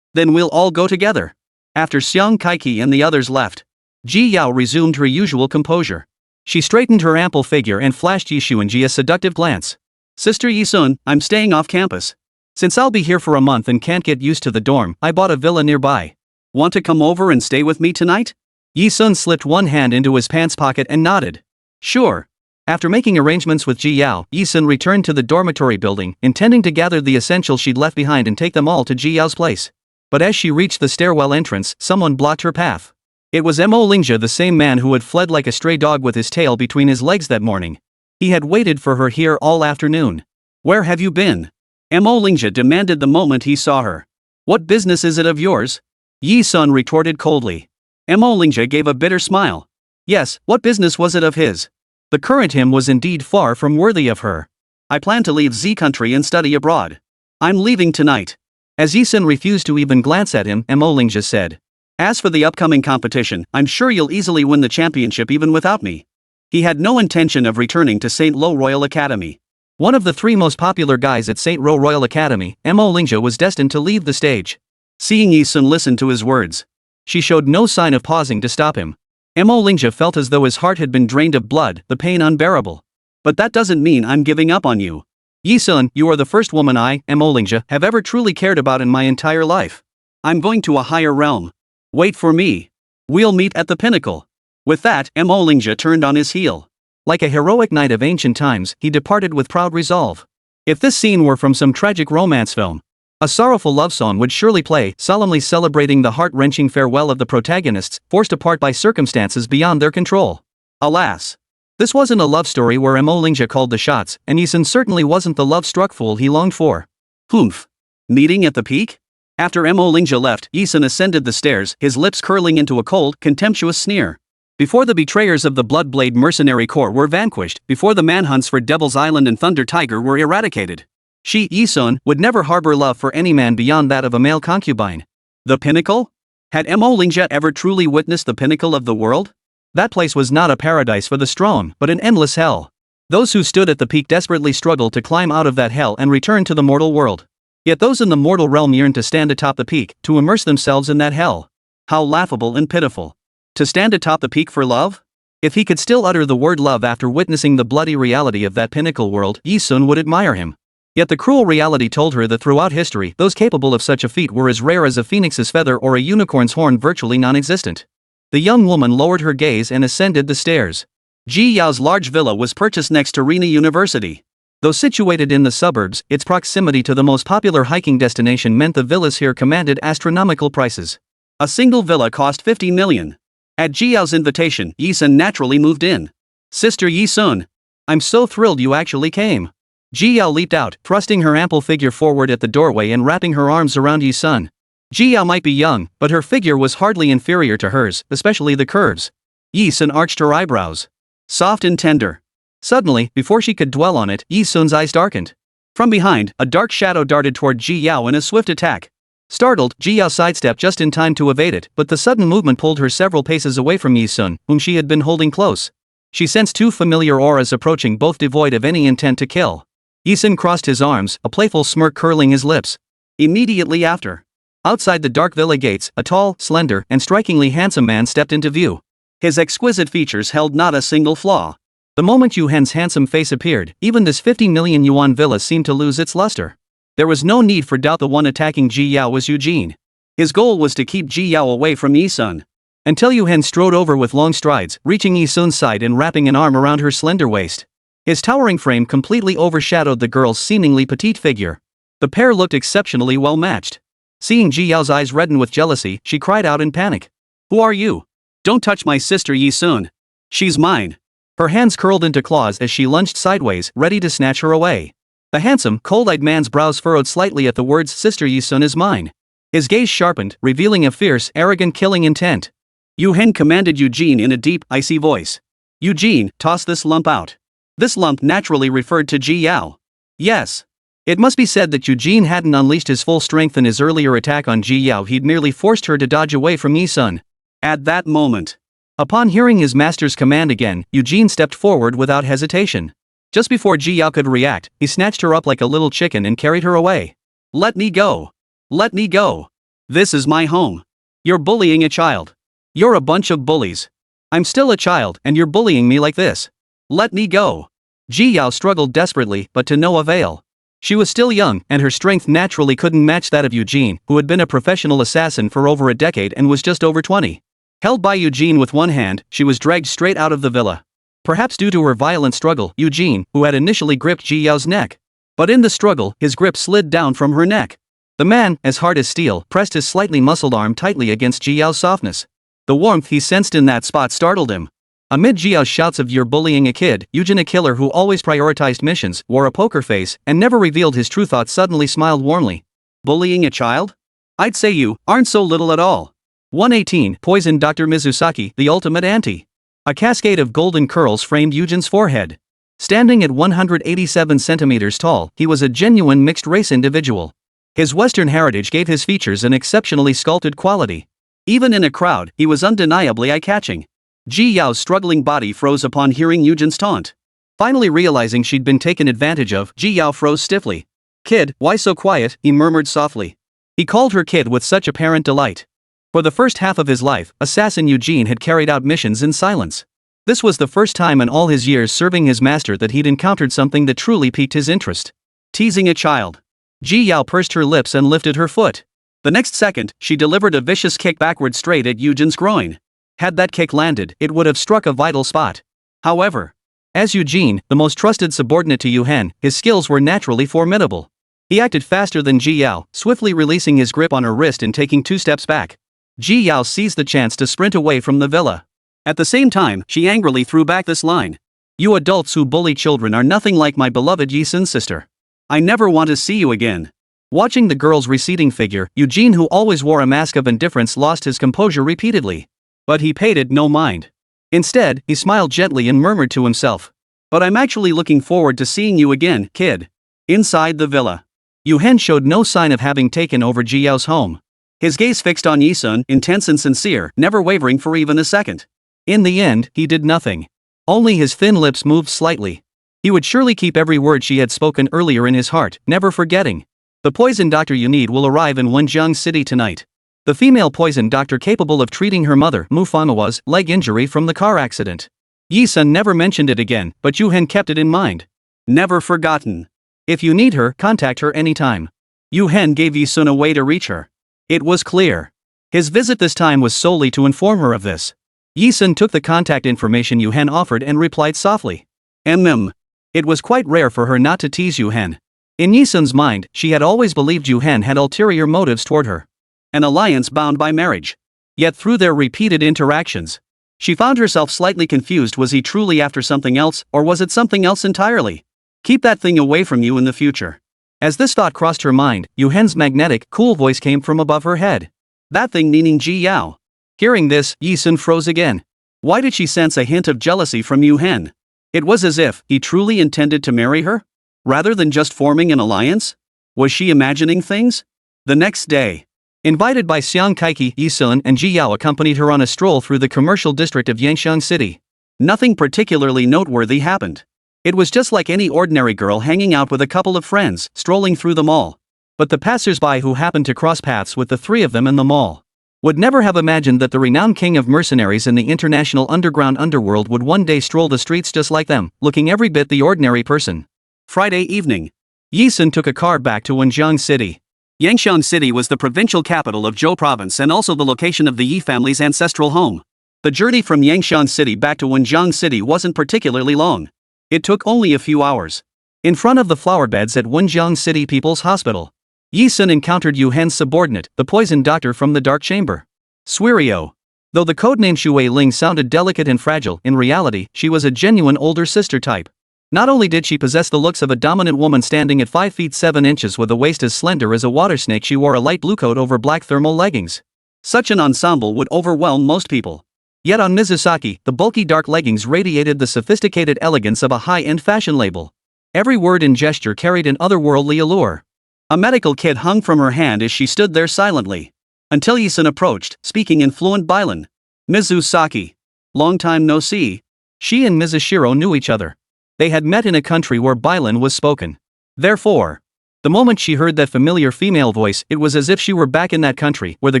Then we'll all go together." After Xiang Kaiki and the others left, Ji Yao resumed her usual composure. She straightened her ample figure and flashed Yi-sunji a seductive glance. "Sister Yi-sun, I'm staying off campus. Since I'll be here for a month and can't get used to the dorm, I bought a villa nearby. Want to come over and stay with me tonight?" Yi-sun slipped one hand into his pants pocket and nodded. "Sure." After making arrangements with Ji Yao, Yi-sun returned to the dormitory building, intending to gather the essentials she'd left behind and take them all to Ji Yao's place. But as she reached the stairwell entrance, someone blocked her path. It was Imo-Lingja, the same man who had fled like a stray dog with his tail between his legs that morning. He had waited for her here all afternoon. "Where have you been?" Imo-Lingja demanded the moment he saw her. "What business is it of yours?" Yi-sun retorted coldly. Imo-Lingja gave a bitter smile. Yes, what business was it of his? The current him was indeed far from worthy of her. "I plan to leave Z country and study abroad. I'm leaving tonight." As Yi-sun refused to even glance at him, Imo-Lingja said, "As for the upcoming competition, I'm sure you'll easily win the championship even without me." He had no intention of returning to St. Lo Royal Academy. One of the 3 most popular guys at St. Lo Royal Academy, Imo-Lingja was destined to leave the stage. Seeing Yi-sun listen to his words, she showed no sign of pausing to stop him. Imo-Lingja felt as though his heart had been drained of blood, the pain unbearable. "But that doesn't mean I'm giving up on you. Yi-sun, you are the first woman I, Imo-Lingja, have ever truly cared about in my entire life. I'm going to a higher realm. Wait for me. We'll meet at the pinnacle." With that, Imo-Lingja turned on his heel. Like a heroic knight of ancient times, he departed with proud resolve. If this scene were from some tragic romance film, a sorrowful love song would surely play, solemnly celebrating the heart-wrenching farewell of the protagonists, forced apart by circumstances beyond their control. Alas, this wasn't a love story where Imo-Lingja called the shots, and Yi-sun certainly wasn't the love-struck fool he longed for. Humph. Meeting at the peak? After Imo-Lingja left, Yi-sun ascended the stairs, his lips curling into a cold, contemptuous sneer. Before the betrayers of the Bloodblade Mercenary Corps were vanquished, before the manhunts for Devil's Island and Thunder Tiger were eradicated, She, Yi-sun, would never harbor love for any man beyond that of a male concubine. The pinnacle? Had Mo Lingja ever truly witnessed the pinnacle of the world? That place was not a paradise for the strong, but an endless hell. Those who stood at the peak desperately struggled to climb out of that hell and return to the mortal world. Yet those in the mortal realm yearned to stand atop the peak, to immerse themselves in that hell. How laughable and pitiful. To stand atop the peak for love? If he could still utter the word love after witnessing the bloody reality of that pinnacle world, Yi-sun would admire him. Yet the cruel reality told her that throughout history, those capable of such a feat were as rare as a phoenix's feather or a unicorn's horn, virtually non-existent. The young woman lowered her gaze and ascended the stairs. Ji Yao's large villa was purchased next to Rena University. Though situated in the suburbs, its proximity to the most popular hiking destination meant the villas here commanded astronomical prices. A single villa cost 50 million. At Ji Yao's invitation, Yi-sun naturally moved in. Sister Yi-sun, I'm so thrilled you actually came. Ji Yao leaped out, thrusting her ample figure forward at the doorway and wrapping her arms around Yi-sun. Ji Yao might be young, but her figure was hardly inferior to hers, especially the curves. Yi-sun arched her eyebrows. Soft and tender. Suddenly, before she could dwell on it, Yi-sun's eyes darkened. From behind, a dark shadow darted toward Ji Yao in a swift attack. Startled, Ji Yao sidestepped just in time to evade it, but the sudden movement pulled her several paces away from Yi-sun, whom she had been holding close. She sensed two familiar auras approaching, both devoid of any intent to kill. Yi-sun crossed his arms, a playful smirk curling his lips. Immediately after, outside the dark villa gates, a tall, slender, and strikingly handsome man stepped into view. His exquisite features held not a single flaw. The moment Yu Hen's handsome face appeared, even this 50 million yuan villa seemed to lose its luster. There was no need for doubt the one attacking Ji Yao was Eugene. His goal was to keep Ji Yao away from Yi-sun. Until Yu Hen strode over with long strides, reaching Yi-sun's side and wrapping an arm around her slender waist. His towering frame completely overshadowed the girl's seemingly petite figure. The pair looked exceptionally well matched. Seeing Ji Yao's eyes redden with jealousy, she cried out in panic. Who are you? Don't touch my sister Yi-sun. She's mine. Her hands curled into claws as she lunged sideways, ready to snatch her away. The handsome, cold-eyed man's brows furrowed slightly at the words "Sister Yi-sun is mine." His gaze sharpened, revealing a fierce, arrogant killing intent. Yu Hen commanded Eugene in a deep, icy voice. Eugene, toss this lump out. This lump naturally referred to Ji Yao. Yes. It must be said that Eugene hadn't unleashed his full strength in his earlier attack on Ji Yao, he'd merely forced her to dodge away from Yi-sun. At that moment, upon hearing his master's command again, Eugene stepped forward without hesitation. Just before Ji Yao could react, he snatched her up like a little chicken and carried her away. Let me go. Let me go. This is my home. You're bullying a child. You're a bunch of bullies. I'm still a child, and you're bullying me like this. Let me go. Ji Yao struggled desperately, but to no avail. She was still young, and her strength naturally couldn't match that of Eugene, who had been a professional assassin for over a decade and was just over 20. Held by Eugene with one hand, she was dragged straight out of the villa. Perhaps due to her violent struggle, Eugene, who had initially gripped Ji Yao's neck. But in the struggle, his grip slid down from her neck. The man, as hard as steel, pressed his slightly muscled arm tightly against Ji Yao's softness. The warmth he sensed in that spot startled him. Amid Ji Yao's shouts of "You're bullying a kid," Eugene, a killer who always prioritized missions, wore a poker face, and never revealed his true thoughts, suddenly smiled warmly. Bullying a child? I'd say you aren't so little at all. 118 Poisoned Dr. Mizusaki, the ultimate auntie. A cascade of golden curls framed Eugene's forehead. Standing at 187 centimeters tall, he was a genuine mixed-race individual. His Western heritage gave his features an exceptionally sculpted quality. Even in a crowd, he was undeniably eye-catching. Ji Yao's struggling body froze upon hearing Eugene's taunt. Finally realizing she'd been taken advantage of, Ji Yao froze stiffly. "Kid, why so quiet?" he murmured softly. He called her kid with such apparent delight. For the first half of his life, assassin Eugene had carried out missions in silence. This was the first time in all his years serving his master that he'd encountered something that truly piqued his interest. Teasing a child. Ji Yao pursed her lips and lifted her foot. The next second, she delivered a vicious kick backward straight at Eugene's groin. Had that kick landed, it would have struck a vital spot. However, as Eugene, the most trusted subordinate to Yu Hen, his skills were naturally formidable. He acted faster than Ji Yao, swiftly releasing his grip on her wrist and taking 2 steps back. Ji Yao seized the chance to sprint away from the villa. At the same time, she angrily threw back this line. "You adults who bully children are nothing like my beloved Yi-sun's sister. I never want to see you again." Watching the girl's receding figure, Eugene, who always wore a mask of indifference, lost his composure repeatedly. But he paid it no mind. Instead, he smiled gently and murmured to himself. "But I'm actually looking forward to seeing you again, kid. Inside the villa, Yu Hen showed no sign of having taken over Ji Yao's home. His gaze fixed on Yi Sun, intense and sincere, never wavering for even a second. In the end, he did nothing. Only his thin lips moved slightly. He would surely keep every word she had spoken earlier in his heart, never forgetting. The poison doctor you need will arrive in Wenjiang City tonight. The female poison doctor capable of treating her mother, Manhwa's, leg injury from the car accident. Yi Sun never mentioned it again, but Yu Hen kept it in mind. Never forgotten. If you need her, contact her anytime. Yu Hen gave Yi Sun a way to reach her. It was clear. His visit this time was solely to inform her of this. Yi Sun took the contact information Yu Hen offered and replied softly. It was quite rare for her not to tease Yu Hen. In Yi Sun's mind, she had always believed Yu Hen had ulterior motives toward her. An alliance bound by marriage. Yet through their repeated interactions, she found herself slightly confused. Was he truly after something else, or was it something else entirely? Keep that thing away from you in the future. As this thought crossed her mind, Yu Hen's magnetic, cool voice came from above her head. That thing meaning Ji Yao. Hearing this, Yi Sun froze again. Why did she sense a hint of jealousy from Yu Hen? It was as if he truly intended to marry her, rather than just forming an alliance? Was she imagining things? The next day, invited by Xiang Kaiki, Yi Sun and Ji Yao accompanied her on a stroll through the commercial district of Yangxiang City. Nothing particularly noteworthy happened. It was just like any ordinary girl hanging out with a couple of friends, strolling through the mall. But the passers-by who happened to cross paths with the three of them in the mall would never have imagined that the renowned king of mercenaries in the international underworld would one day stroll the streets just like them, looking every bit the ordinary person. Friday evening, Yi Sun took a car back to Wenjiang City. Yangxiang City was the provincial capital of Zhou Province and also the location of the Yi family's ancestral home. The journey from Yangxiang City back to Wenjiang City wasn't particularly long. It took only a few hours. In front of the flower beds at Wenjiang City People's Hospital, Yi Sun encountered Yu Hen's subordinate, the poison doctor from the dark chamber. Suirio. Though the codename Shui Ling sounded delicate and fragile, in reality, she was a genuine older sister type. Not only did she possess the looks of a dominant woman standing at 5 feet 7 inches with a waist as slender as a water snake, she wore a light blue coat over black thermal leggings. Such an ensemble would overwhelm most people. Yet on Mizusaki, the bulky dark leggings radiated the sophisticated elegance of a high-end fashion label. Every word and gesture carried an otherworldly allure. A medical kit hung from her hand as she stood there silently. Until Yi Sun approached, speaking in fluent Bailan. Mizusaki. Long time no see. She and Mizushiro knew each other. They had met in a country where Bailan was spoken. Therefore, the moment she heard that familiar female voice, it was as if she were back in that country where the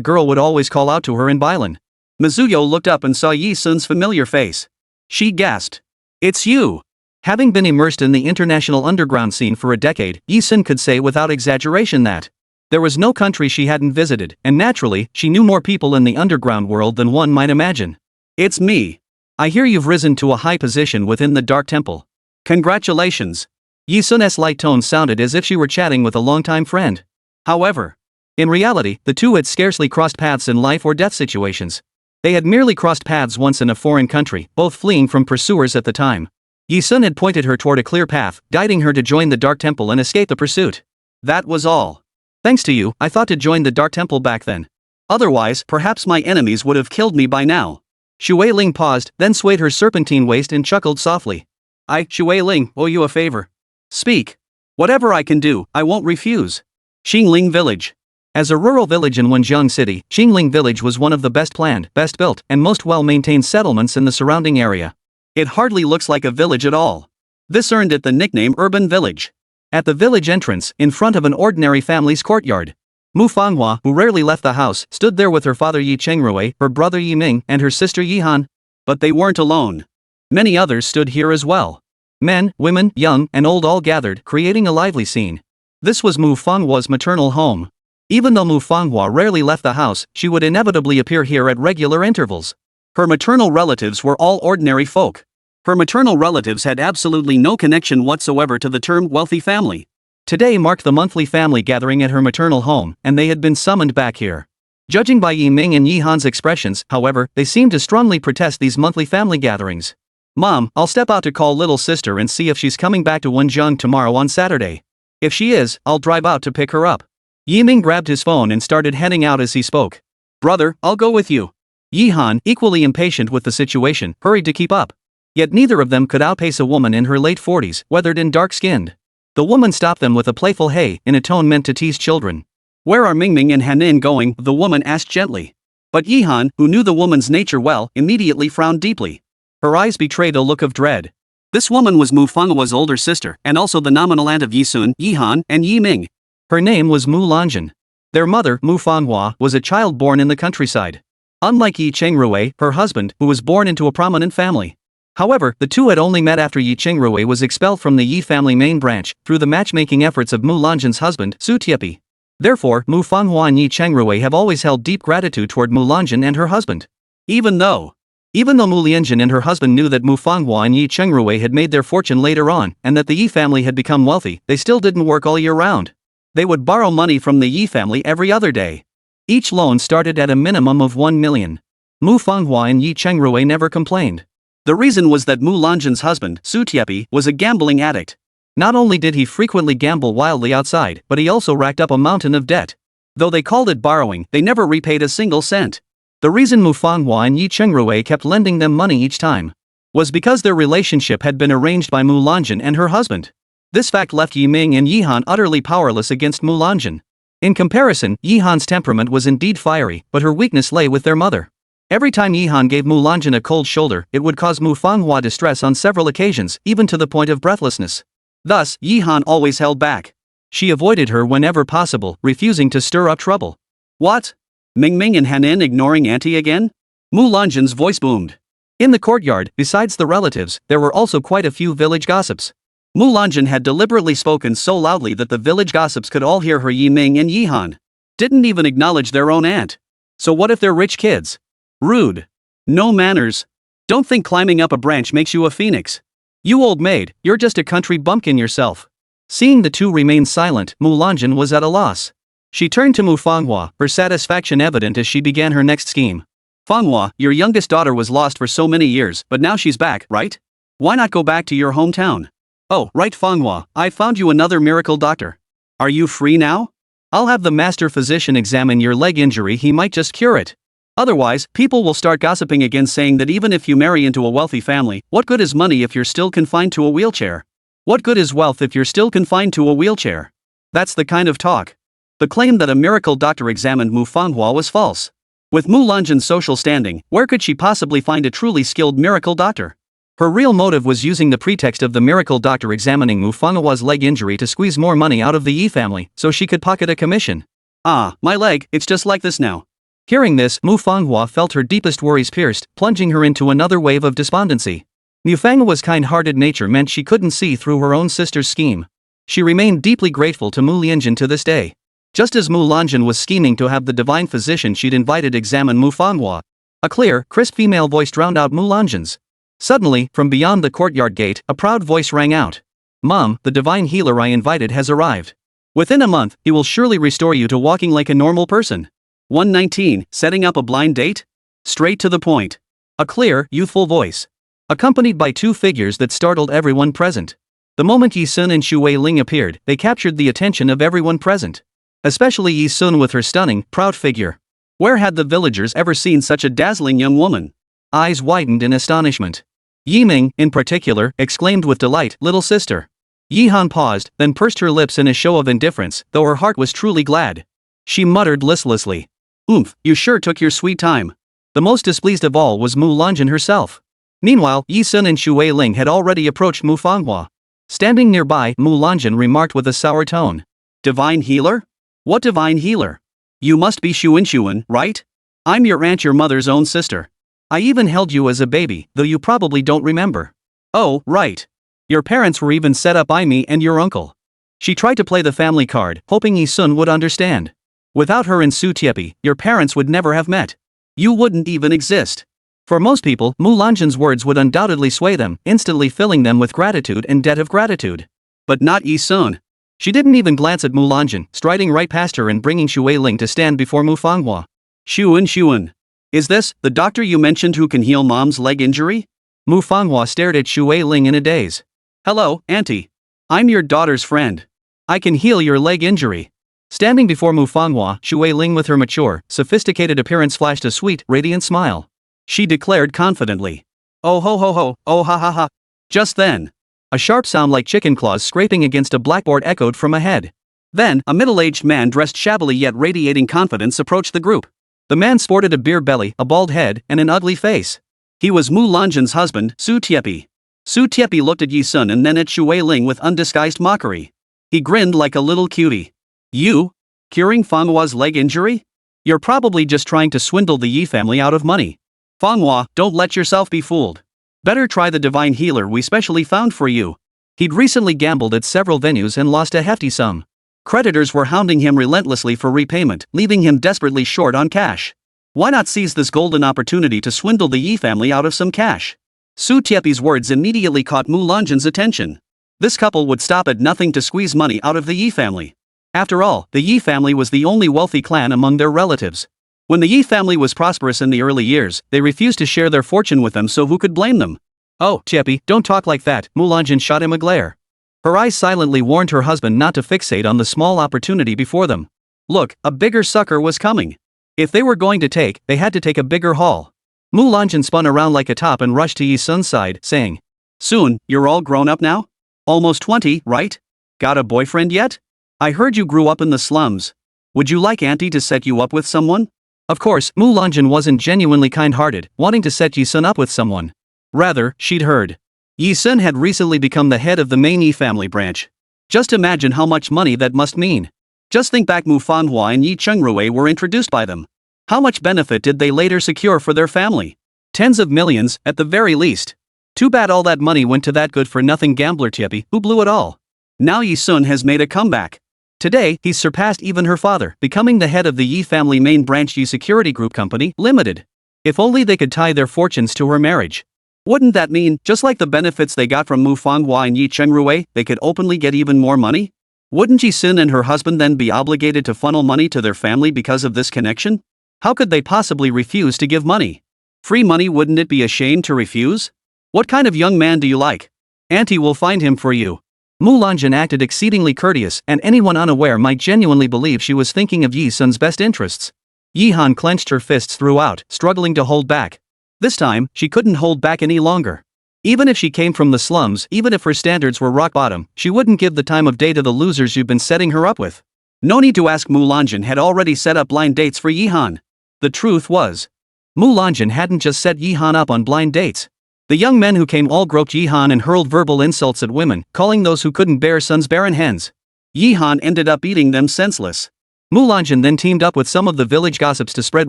girl would always call out to her in Bailan. Mizuyo looked up and saw Yi Sun's familiar face. She gasped. It's you! Having been immersed in the international underground scene for a decade, Yi Sun could say without exaggeration that there was no country she hadn't visited, and naturally, she knew more people in the underground world than one might imagine. It's me. I hear you've risen to a high position within the Dark Temple. Congratulations. Yi Sun's light tone sounded as if she were chatting with a longtime friend. However, in reality, the two had scarcely crossed paths in life or death situations. They had merely crossed paths once in a foreign country, both fleeing from pursuers at the time. Yi Sun had pointed her toward a clear path, guiding her to join the Dark Temple and escape the pursuit. That was all. Thanks to you, I thought to join the Dark Temple back then. Otherwise, perhaps my enemies would have killed me by now. Shui Ling paused, then swayed her serpentine waist and chuckled softly. I, Shui Ling, owe you a favor. Speak. Whatever I can do, I won't refuse. Xingling Village. As a rural village in Wenjiang City, Xingling Village was one of the best planned, best built, and most well-maintained settlements in the surrounding area. It hardly looks like a village at all. This earned it the nickname Urban Village. At the village entrance, in front of an ordinary family's courtyard, Manhwa, who rarely left the house, stood there with her father Yi Chengrui, her brother Yi Ming, and her sister Yi Han. But they weren't alone. Many others stood here as well. Men, women, young, and old all gathered, creating a lively scene. This was Manhwa's maternal home. Even though Manhwa rarely left the house, she would inevitably appear here at regular intervals. Her maternal relatives were all ordinary folk. Her maternal relatives had absolutely no connection whatsoever to the term wealthy family. Today marked the monthly family gathering at her maternal home, and they had been summoned back here. Judging by Yi Ming and Yi Han's expressions, however, they seemed to strongly protest these monthly family gatherings. Mom, I'll step out to call little sister and see if she's coming back to Wenjiang tomorrow on Saturday. If she is, I'll drive out to pick her up. Yi Ming grabbed his phone and started heading out as he spoke. Brother, I'll go with you. Yi Han, equally impatient with the situation, hurried to keep up. Yet neither of them could outpace a woman in her late 40s, weathered and dark-skinned. The woman stopped them with a playful hey in a tone meant to tease children. Where are Mingming and Hanin going? The woman asked gently. But Yi Han, who knew the woman's nature well, immediately frowned deeply. Her eyes betrayed a look of dread. This woman was Mu Fanghua's older sister, and also the nominal aunt of Yi Sun, Yi Han, and Yi Ming. Her name was Mu Lanjun. Their mother, Mu Fanghua, was a child born in the countryside. Unlike Yi Chengrui, her husband, who was born into a prominent family. However, the two had only met after Yi Chengrui was expelled from the Yi family main branch, through the matchmaking efforts of Mu Lanjun's husband, Su Tiepi. Therefore, Mu Fanghua and Yi Chengrui have always held deep gratitude toward Mu Lanjun and her husband. Even though Mu Lianjun and her husband knew that Mu Fanghua and Yi Chengrui had made their fortune later on, and that the Yi family had become wealthy, they still didn't work all year round. They would borrow money from the Yi family every other day. Each loan started at a minimum of 1 million. Mu Fanghua and Yi Chengrui never complained. The reason was that Mu Lanjun's husband, Su Tiepi, was a gambling addict. Not only did he frequently gamble wildly outside, but he also racked up a mountain of debt. Though they called it borrowing, they never repaid a single cent. The reason Mu Fanghua and Yi Chengrui kept lending them money each time was because their relationship had been arranged by Mu Lanjun and her husband. This fact left Yi Ming and Yi Han utterly powerless against Mu Lanjun. In comparison, Yi Han's temperament was indeed fiery, but her weakness lay with their mother. Every time Yi Han gave Mu Lanjun a cold shoulder, it would cause Mu Fanghua distress on several occasions, even to the point of breathlessness. Thus, Yi Han always held back. She avoided her whenever possible, refusing to stir up trouble. What? Mingming and Hanin ignoring auntie again? Mu Lanjun's voice boomed. In the courtyard, besides the relatives, there were also quite a few village gossips. Mu Lanjun had deliberately spoken so loudly that the village gossips could all hear her. Yi Ming and Yi Han didn't even acknowledge their own aunt. So what if they're rich kids? Rude. No manners. Don't think climbing up a branch makes you a phoenix. You old maid, you're just a country bumpkin yourself. Seeing the two remain silent, Mu Lanjun was at a loss. She turned to Mu Fanghua, her satisfaction evident as she began her next scheme. Fanghua, your youngest daughter was lost for so many years, but now she's back, right? Why not go back to your hometown? Oh, right Fanghua, I found you another miracle doctor. Are you free now? I'll have the master physician examine your leg injury, he might just cure it. Otherwise, people will start gossiping again saying that even if you marry into a wealthy family, what good is money if you're still confined to a wheelchair? What good is wealth if you're still confined to a wheelchair? That's the kind of talk. The claim that a miracle doctor examined Mu Fanghua was false. With Mu Lanjun's social standing, where could she possibly find a truly skilled miracle doctor? Her real motive was using the pretext of the miracle doctor examining Mu Fanghua's leg injury to squeeze more money out of the Yi family, so she could pocket a commission. Ah, my leg, it's just like this now. Hearing this, Mu Fanghua felt her deepest worries pierced, plunging her into another wave of despondency. Mu Fanghua's kind-hearted nature meant she couldn't see through her own sister's scheme. She remained deeply grateful to Mu Lianjun to this day. Just as Mu Lanjun was scheming to have the divine physician she'd invited examine Mu Fanghua, a clear, crisp female voice drowned out Mu Lanjun's. Suddenly, from beyond the courtyard gate, a proud voice rang out. Mom, the divine healer I invited has arrived. Within a month, he will surely restore you to walking like a normal person. 119, setting up a blind date? Straight to the point. A clear, youthful voice. Accompanied by two figures that startled everyone present. The moment Yi Sun and Xu Weiling appeared, they captured the attention of everyone present. Especially Yi Sun with her stunning, proud figure. Where had the villagers ever seen such a dazzling young woman? Eyes widened in astonishment. Yi Ming, in particular, exclaimed with delight, little sister. Yi Han paused, then pursed her lips in a show of indifference, though her heart was truly glad. She muttered listlessly. Oomph, you sure took your sweet time. The most displeased of all was Mu Lanjun herself. Meanwhile, Yi Sun and Xu Weiling had already approached Mu Fanghua. Standing nearby, Mu Lanjun remarked with a sour tone. Divine healer? What divine healer? You must be Xunxun, right? I'm your aunt, your mother's own sister. I even held you as a baby, though you probably don't remember. Oh, right. Your parents were even set up by me and your uncle. She tried to play the family card, hoping Yi Sun would understand. Without her and Su Tiepi, your parents would never have met. You wouldn't even exist. For most people, Mu Lanjun's words would undoubtedly sway them, instantly filling them with gratitude and debt of gratitude. But not Yi Sun. She didn't even glance at Mu Lanjun, striding right past her and bringing Xu Weiling to stand before Mu Fanghua. Xunxun. Is this the doctor you mentioned who can heal mom's leg injury? Mu Fanghua stared at Xu Weiling in a daze. Hello, auntie. I'm your daughter's friend. I can heal your leg injury. Standing before Mu Fanghua, Xu Weiling with her mature, sophisticated appearance flashed a sweet, radiant smile. She declared confidently. Oh ho ho ho, oh ha ha ha. Just then, A sharp sound like chicken claws scraping against a blackboard echoed from ahead. Then, a middle-aged man dressed shabbily yet radiating confidence approached the group. The man sported a beer belly, a bald head, and an ugly face. He was Mu Lanjin's husband, Su Tiepi. Su Tiepi looked at Yi Sun and then at Shu Ling with undisguised mockery. He grinned like a little cutie. You? Curing Fanhua's leg injury? You're probably just trying to swindle the Yi family out of money. Fanhua, don't let yourself be fooled. Better try the divine healer we specially found for you. He'd recently gambled at several venues and lost a hefty sum. Creditors were hounding him relentlessly for repayment, leaving him desperately short on cash. Why not seize this golden opportunity to swindle the Yi family out of some cash? Su Tiepi's words immediately caught Mu Lanjin's attention. This couple would stop at nothing to squeeze money out of the Yi family. After all, the Yi family was the only wealthy clan among their relatives. When the Yi family was prosperous in the early years, they refused to share their fortune with them, so who could blame them? Oh, Tiepi, don't talk like that, Mu Lanjin shot him a glare. Her eyes silently warned her husband not to fixate on the small opportunity before them. Look, a bigger sucker was coming. If they were going to take, they had to take a bigger haul. Mu Lanjin spun around like a top and rushed to Yi Sun's side, saying, Soon, you're all grown up now? Almost 20, right? Got a boyfriend yet? I heard you grew up in the slums. Would you like Auntie to set you up with someone? Of course, Mu Lanjin wasn't genuinely kind-hearted, wanting to set Yi Sun up with someone. Rather, she'd heard. Yi Sun had recently become the head of the main Yi family branch. Just imagine how much money that must mean. Just think back, Mu Fanhua and Yi Chengrui were introduced by them. How much benefit did they later secure for their family? Tens of millions, at the very least. Too bad all that money went to that good-for-nothing gambler Tiepi, who blew it all. Now Yi Sun has made a comeback. Today, he's surpassed even her father, becoming the head of the Yi family main branch Yi Security Group Company, Limited. If only they could tie their fortunes to her marriage. Wouldn't that mean, just like the benefits they got from Mu Fanhua and Yi Chengrui, they could openly get even more money? Wouldn't Yi Sun and her husband then be obligated to funnel money to their family because of this connection? How could they possibly refuse to give money? Free money, wouldn't it be a shame to refuse? What kind of young man do you like? Auntie will find him for you. Mu Lanjin acted exceedingly courteous, and anyone unaware might genuinely believe she was thinking of Yi Sun's best interests. Yi Han clenched her fists throughout, struggling to hold back. This time, she couldn't hold back any longer. Even if she came from the slums, even if her standards were rock bottom, she wouldn't give the time of day to the losers you've been setting her up with. No need to ask, Mu Lanjin had already set up blind dates for Yi Han. The truth was, Mu Lanjin hadn't just set Yi Han up on blind dates. The young men who came all groped Yi Han and hurled verbal insults at women, calling those who couldn't bear sons barren hens. Yi Han ended up eating them senseless. Mu Lanjin then teamed up with some of the village gossips to spread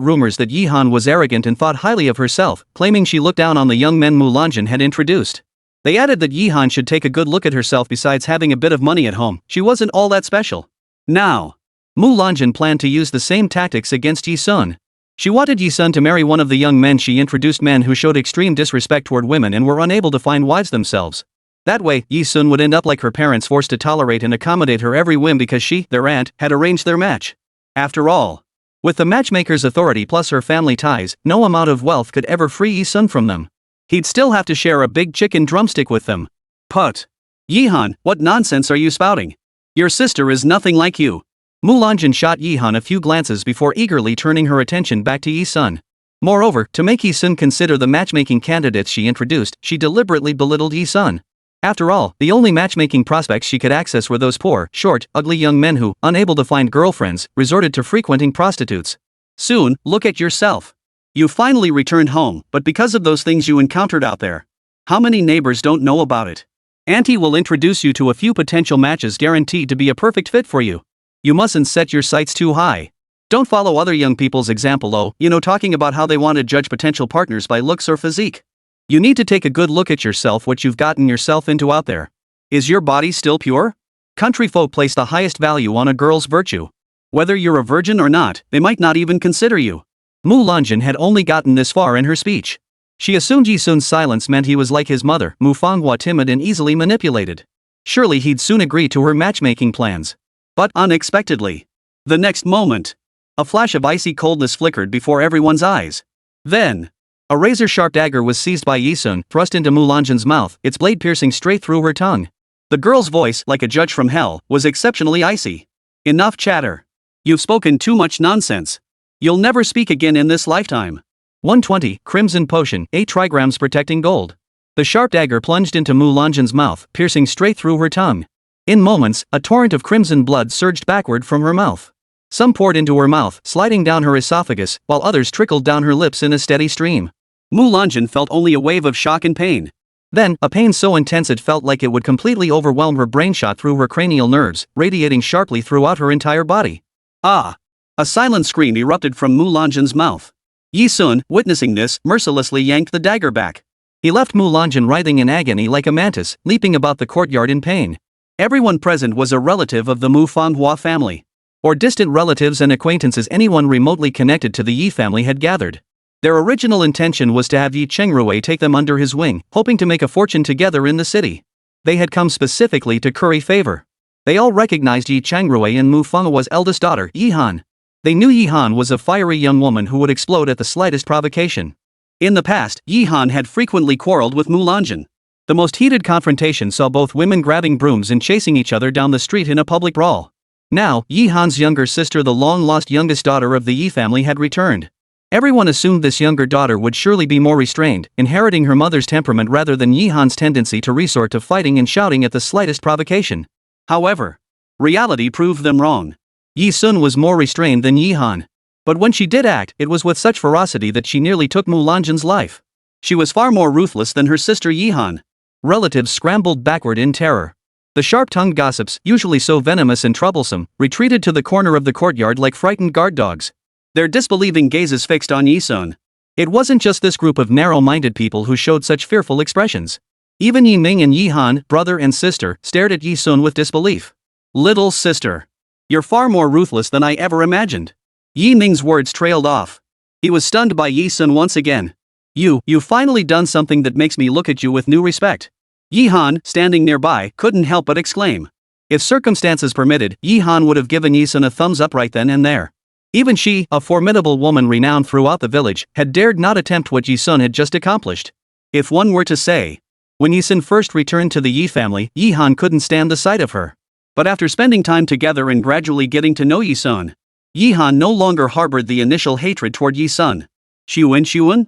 rumors that Yi Han was arrogant and thought highly of herself, claiming she looked down on the young men Mu Lanjin had introduced. They added that Yi Han should take a good look at herself. Besides having a bit of money at home, she wasn't all that special. Now, Mu Lanjin planned to use the same tactics against Yi Sun. She wanted Yi Sun to marry one of the young men she introduced, men who showed extreme disrespect toward women and were unable to find wives themselves. That way, Yi Sun would end up like her parents, forced to tolerate and accommodate her every whim because she, their aunt, had arranged their match. After all, with the matchmaker's authority plus her family ties, no amount of wealth could ever free Yi Sun from them. He'd still have to share a big chicken drumstick with them. Put. Yi Han, what nonsense are you spouting? Your sister is nothing like you. Mu Lanjin shot Yi Han a few glances before eagerly turning her attention back to Yi Sun. Moreover, to make Yi Sun consider the matchmaking candidates she introduced, she deliberately belittled Yi Sun. After all, the only matchmaking prospects she could access were those poor, short, ugly young men who, unable to find girlfriends, resorted to frequenting prostitutes. Soon, look at yourself. You finally returned home, but because of those things you encountered out there. How many neighbors don't know about it? Auntie will introduce you to a few potential matches guaranteed to be a perfect fit for you. You mustn't set your sights too high. Don't follow other young people's example, talking about how they want to judge potential partners by looks or physique. You need to take a good look at yourself, what you've gotten yourself into out there. Is your body still pure? Country folk place the highest value on a girl's virtue. Whether you're a virgin or not, they might not even consider you. Mu Lanjin had only gotten this far in her speech. She assumed Yi Sun's silence meant he was like his mother, Mu Fanghua, timid and easily manipulated. Surely he'd soon agree to her matchmaking plans. But unexpectedly, the next moment, a flash of icy coldness flickered before everyone's eyes. Then, a razor-sharp dagger was seized by Yi Sun, thrust into Mu Lanjin's mouth, its blade piercing straight through her tongue. The girl's voice, like a judge from hell, was exceptionally icy. Enough chatter. You've spoken too much nonsense. You'll never speak again in this lifetime. 120, Crimson Potion, 8 trigrams protecting gold. The sharp dagger plunged into Mu Lanjin's mouth, piercing straight through her tongue. In moments, a torrent of crimson blood surged backward from her mouth. Some poured into her mouth, sliding down her esophagus, while others trickled down her lips in a steady stream. Mu Lanjin felt only a wave of shock and pain. Then, a pain so intense it felt like it would completely overwhelm her brain shot through her cranial nerves, radiating sharply throughout her entire body. Ah! A silent scream erupted from Mu Lanjin's mouth. Yi Sun, witnessing this, mercilessly yanked the dagger back. He left Mu Lanjin writhing in agony like a mantis, leaping about the courtyard in pain. Everyone present was a relative of the Mu Manhwa family. Or distant relatives and acquaintances anyone remotely connected to the Yi family had gathered. Their original intention was to have Yi Chengrui take them under his wing, hoping to make a fortune together in the city. They had come specifically to curry favor. They all recognized Yi Chengrui and Mu Manhwa's eldest daughter, Yi Han. They knew Yi Han was a fiery young woman who would explode at the slightest provocation. In the past, Yi Han had frequently quarreled with Mu Lanjin. The most heated confrontation saw both women grabbing brooms and chasing each other down the street in a public brawl. Now, Yi Han's younger sister, the long-lost youngest daughter of the Yi family, had returned. Everyone assumed this younger daughter would surely be more restrained, inheriting her mother's temperament rather than Yi Han's tendency to resort to fighting and shouting at the slightest provocation. However, reality proved them wrong. Yi Sun was more restrained than Yi Han. But when she did act, it was with such ferocity that she nearly took Mu Lanjin's life. She was far more ruthless than her sister Yi Han. Relatives scrambled backward in terror. The sharp-tongued gossips, usually so venomous and troublesome, retreated to the corner of the courtyard like frightened guard dogs. Their disbelieving gazes fixed on Yi Sun. It wasn't just this group of narrow-minded people who showed such fearful expressions. Even Yi Ming and Yi Han, brother and sister, stared at Yi Sun with disbelief. Little sister. You're far more ruthless than I ever imagined. Yi Ming's words trailed off. He was stunned by Yi Sun once again. You've finally done something that makes me look at you with new respect. Yi Han, standing nearby, couldn't help but exclaim. If circumstances permitted, Yi Han would have given Yi Sun a thumbs up right then and there. Even she, a formidable woman renowned throughout the village, had dared not attempt what Yi Sun had just accomplished. If one were to say, when Yi Sun first returned to the Yi family, Yi Han couldn't stand the sight of her. But after spending time together and gradually getting to know Yi Sun, Yi Han no longer harbored the initial hatred toward Yi Sun. Xunxun?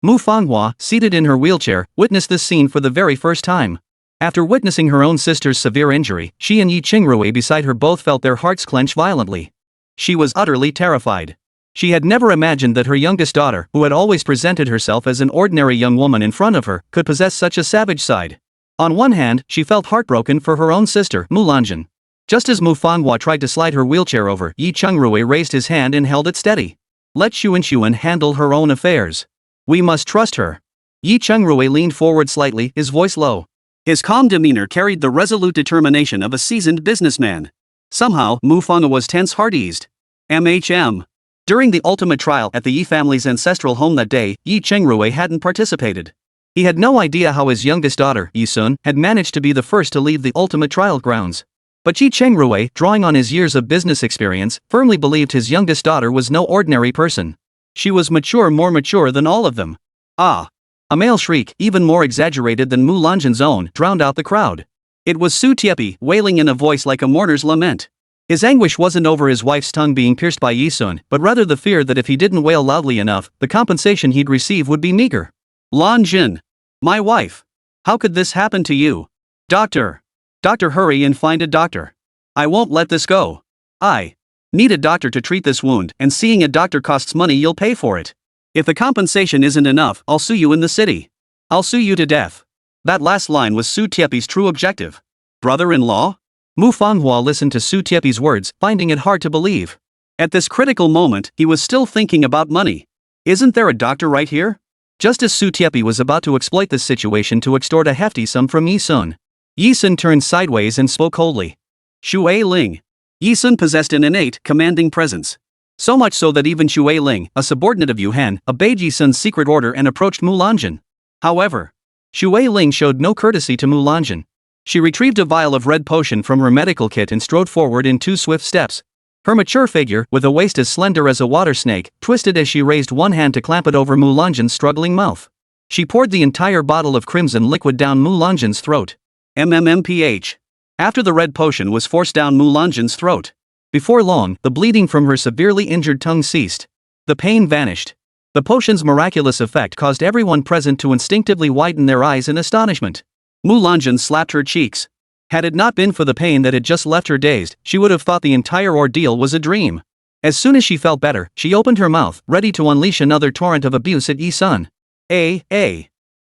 Mu Manhwa, seated in her wheelchair, witnessed this scene for the very first time. After witnessing her own sister's severe injury, she and Yi Chengrui beside her both felt their hearts clench violently. She was utterly terrified. She had never imagined that her youngest daughter, who had always presented herself as an ordinary young woman in front of her, could possess such a savage side. On one hand, she felt heartbroken for her own sister, Mu Lanjin. Just as Mu Manhwa tried to slide her wheelchair over, Yi Chengrui raised his hand and held it steady. Let Xunxun handle her own affairs. We must trust her. Yi Chengrui leaned forward slightly, his voice low. His calm demeanor carried the resolute determination of a seasoned businessman. Somehow, Mu Manhwa's tense heart eased. During the ultimate trial at the Yi family's ancestral home that day, Yi Chengrui hadn't participated. He had no idea how his youngest daughter, Yi Sun, had managed to be the first to leave the ultimate trial grounds. But Yi Chengrui, drawing on his years of business experience, firmly believed his youngest daughter was no ordinary person. She was more mature than all of them. Ah! A male shriek, even more exaggerated than Mu Lanjin's own, drowned out the crowd. It was Su Tiepi, wailing in a voice like a mourner's lament. His anguish wasn't over his wife's tongue being pierced by Yi Sun, but rather the fear that if he didn't wail loudly enough, the compensation he'd receive would be meager. Lanjin! My wife! How could this happen to you? Doctor! Doctor, hurry and find a doctor. I won't let this go. I need a doctor to treat this wound, and seeing a doctor costs money. You'll pay for it. If the compensation isn't enough, I'll sue you in the city. I'll sue you to death. That last line was Su Tiepi's true objective. Brother-in-law? Mu Manhwa listened to Su Tiepi's words, finding it hard to believe. At this critical moment, he was still thinking about money. Isn't there a doctor right here? Just as Su Tiepi was about to exploit this situation to extort a hefty sum from Yi Sun, Yi Sun turned sideways and spoke coldly. Shui Ling. Yi Sun possessed an innate, commanding presence. So much so that even Shui Ling, a subordinate of Yu Hen, obeyed Yi Sun's secret order and approached Mu Lanjin. However, Shui Ling showed no courtesy to Mu Lanjin. She retrieved a vial of red potion from her medical kit and strode forward in 2 swift steps. Her mature figure, with a waist as slender as a water snake, twisted as she raised one hand to clamp it over Mu Lanjin's struggling mouth. She poured the entire bottle of crimson liquid down Mu Lanjin's throat. MMMPH. After the red potion was forced down Mu Lanjin's throat. Before long, the bleeding from her severely injured tongue ceased. The pain vanished. The potion's miraculous effect caused everyone present to instinctively widen their eyes in astonishment. Mulanjin slapped her cheeks. Had it not been for the pain that had just left her dazed, she would have thought the entire ordeal was a dream. As soon as she felt better, she opened her mouth, ready to unleash another torrent of abuse at Yi-sun. A.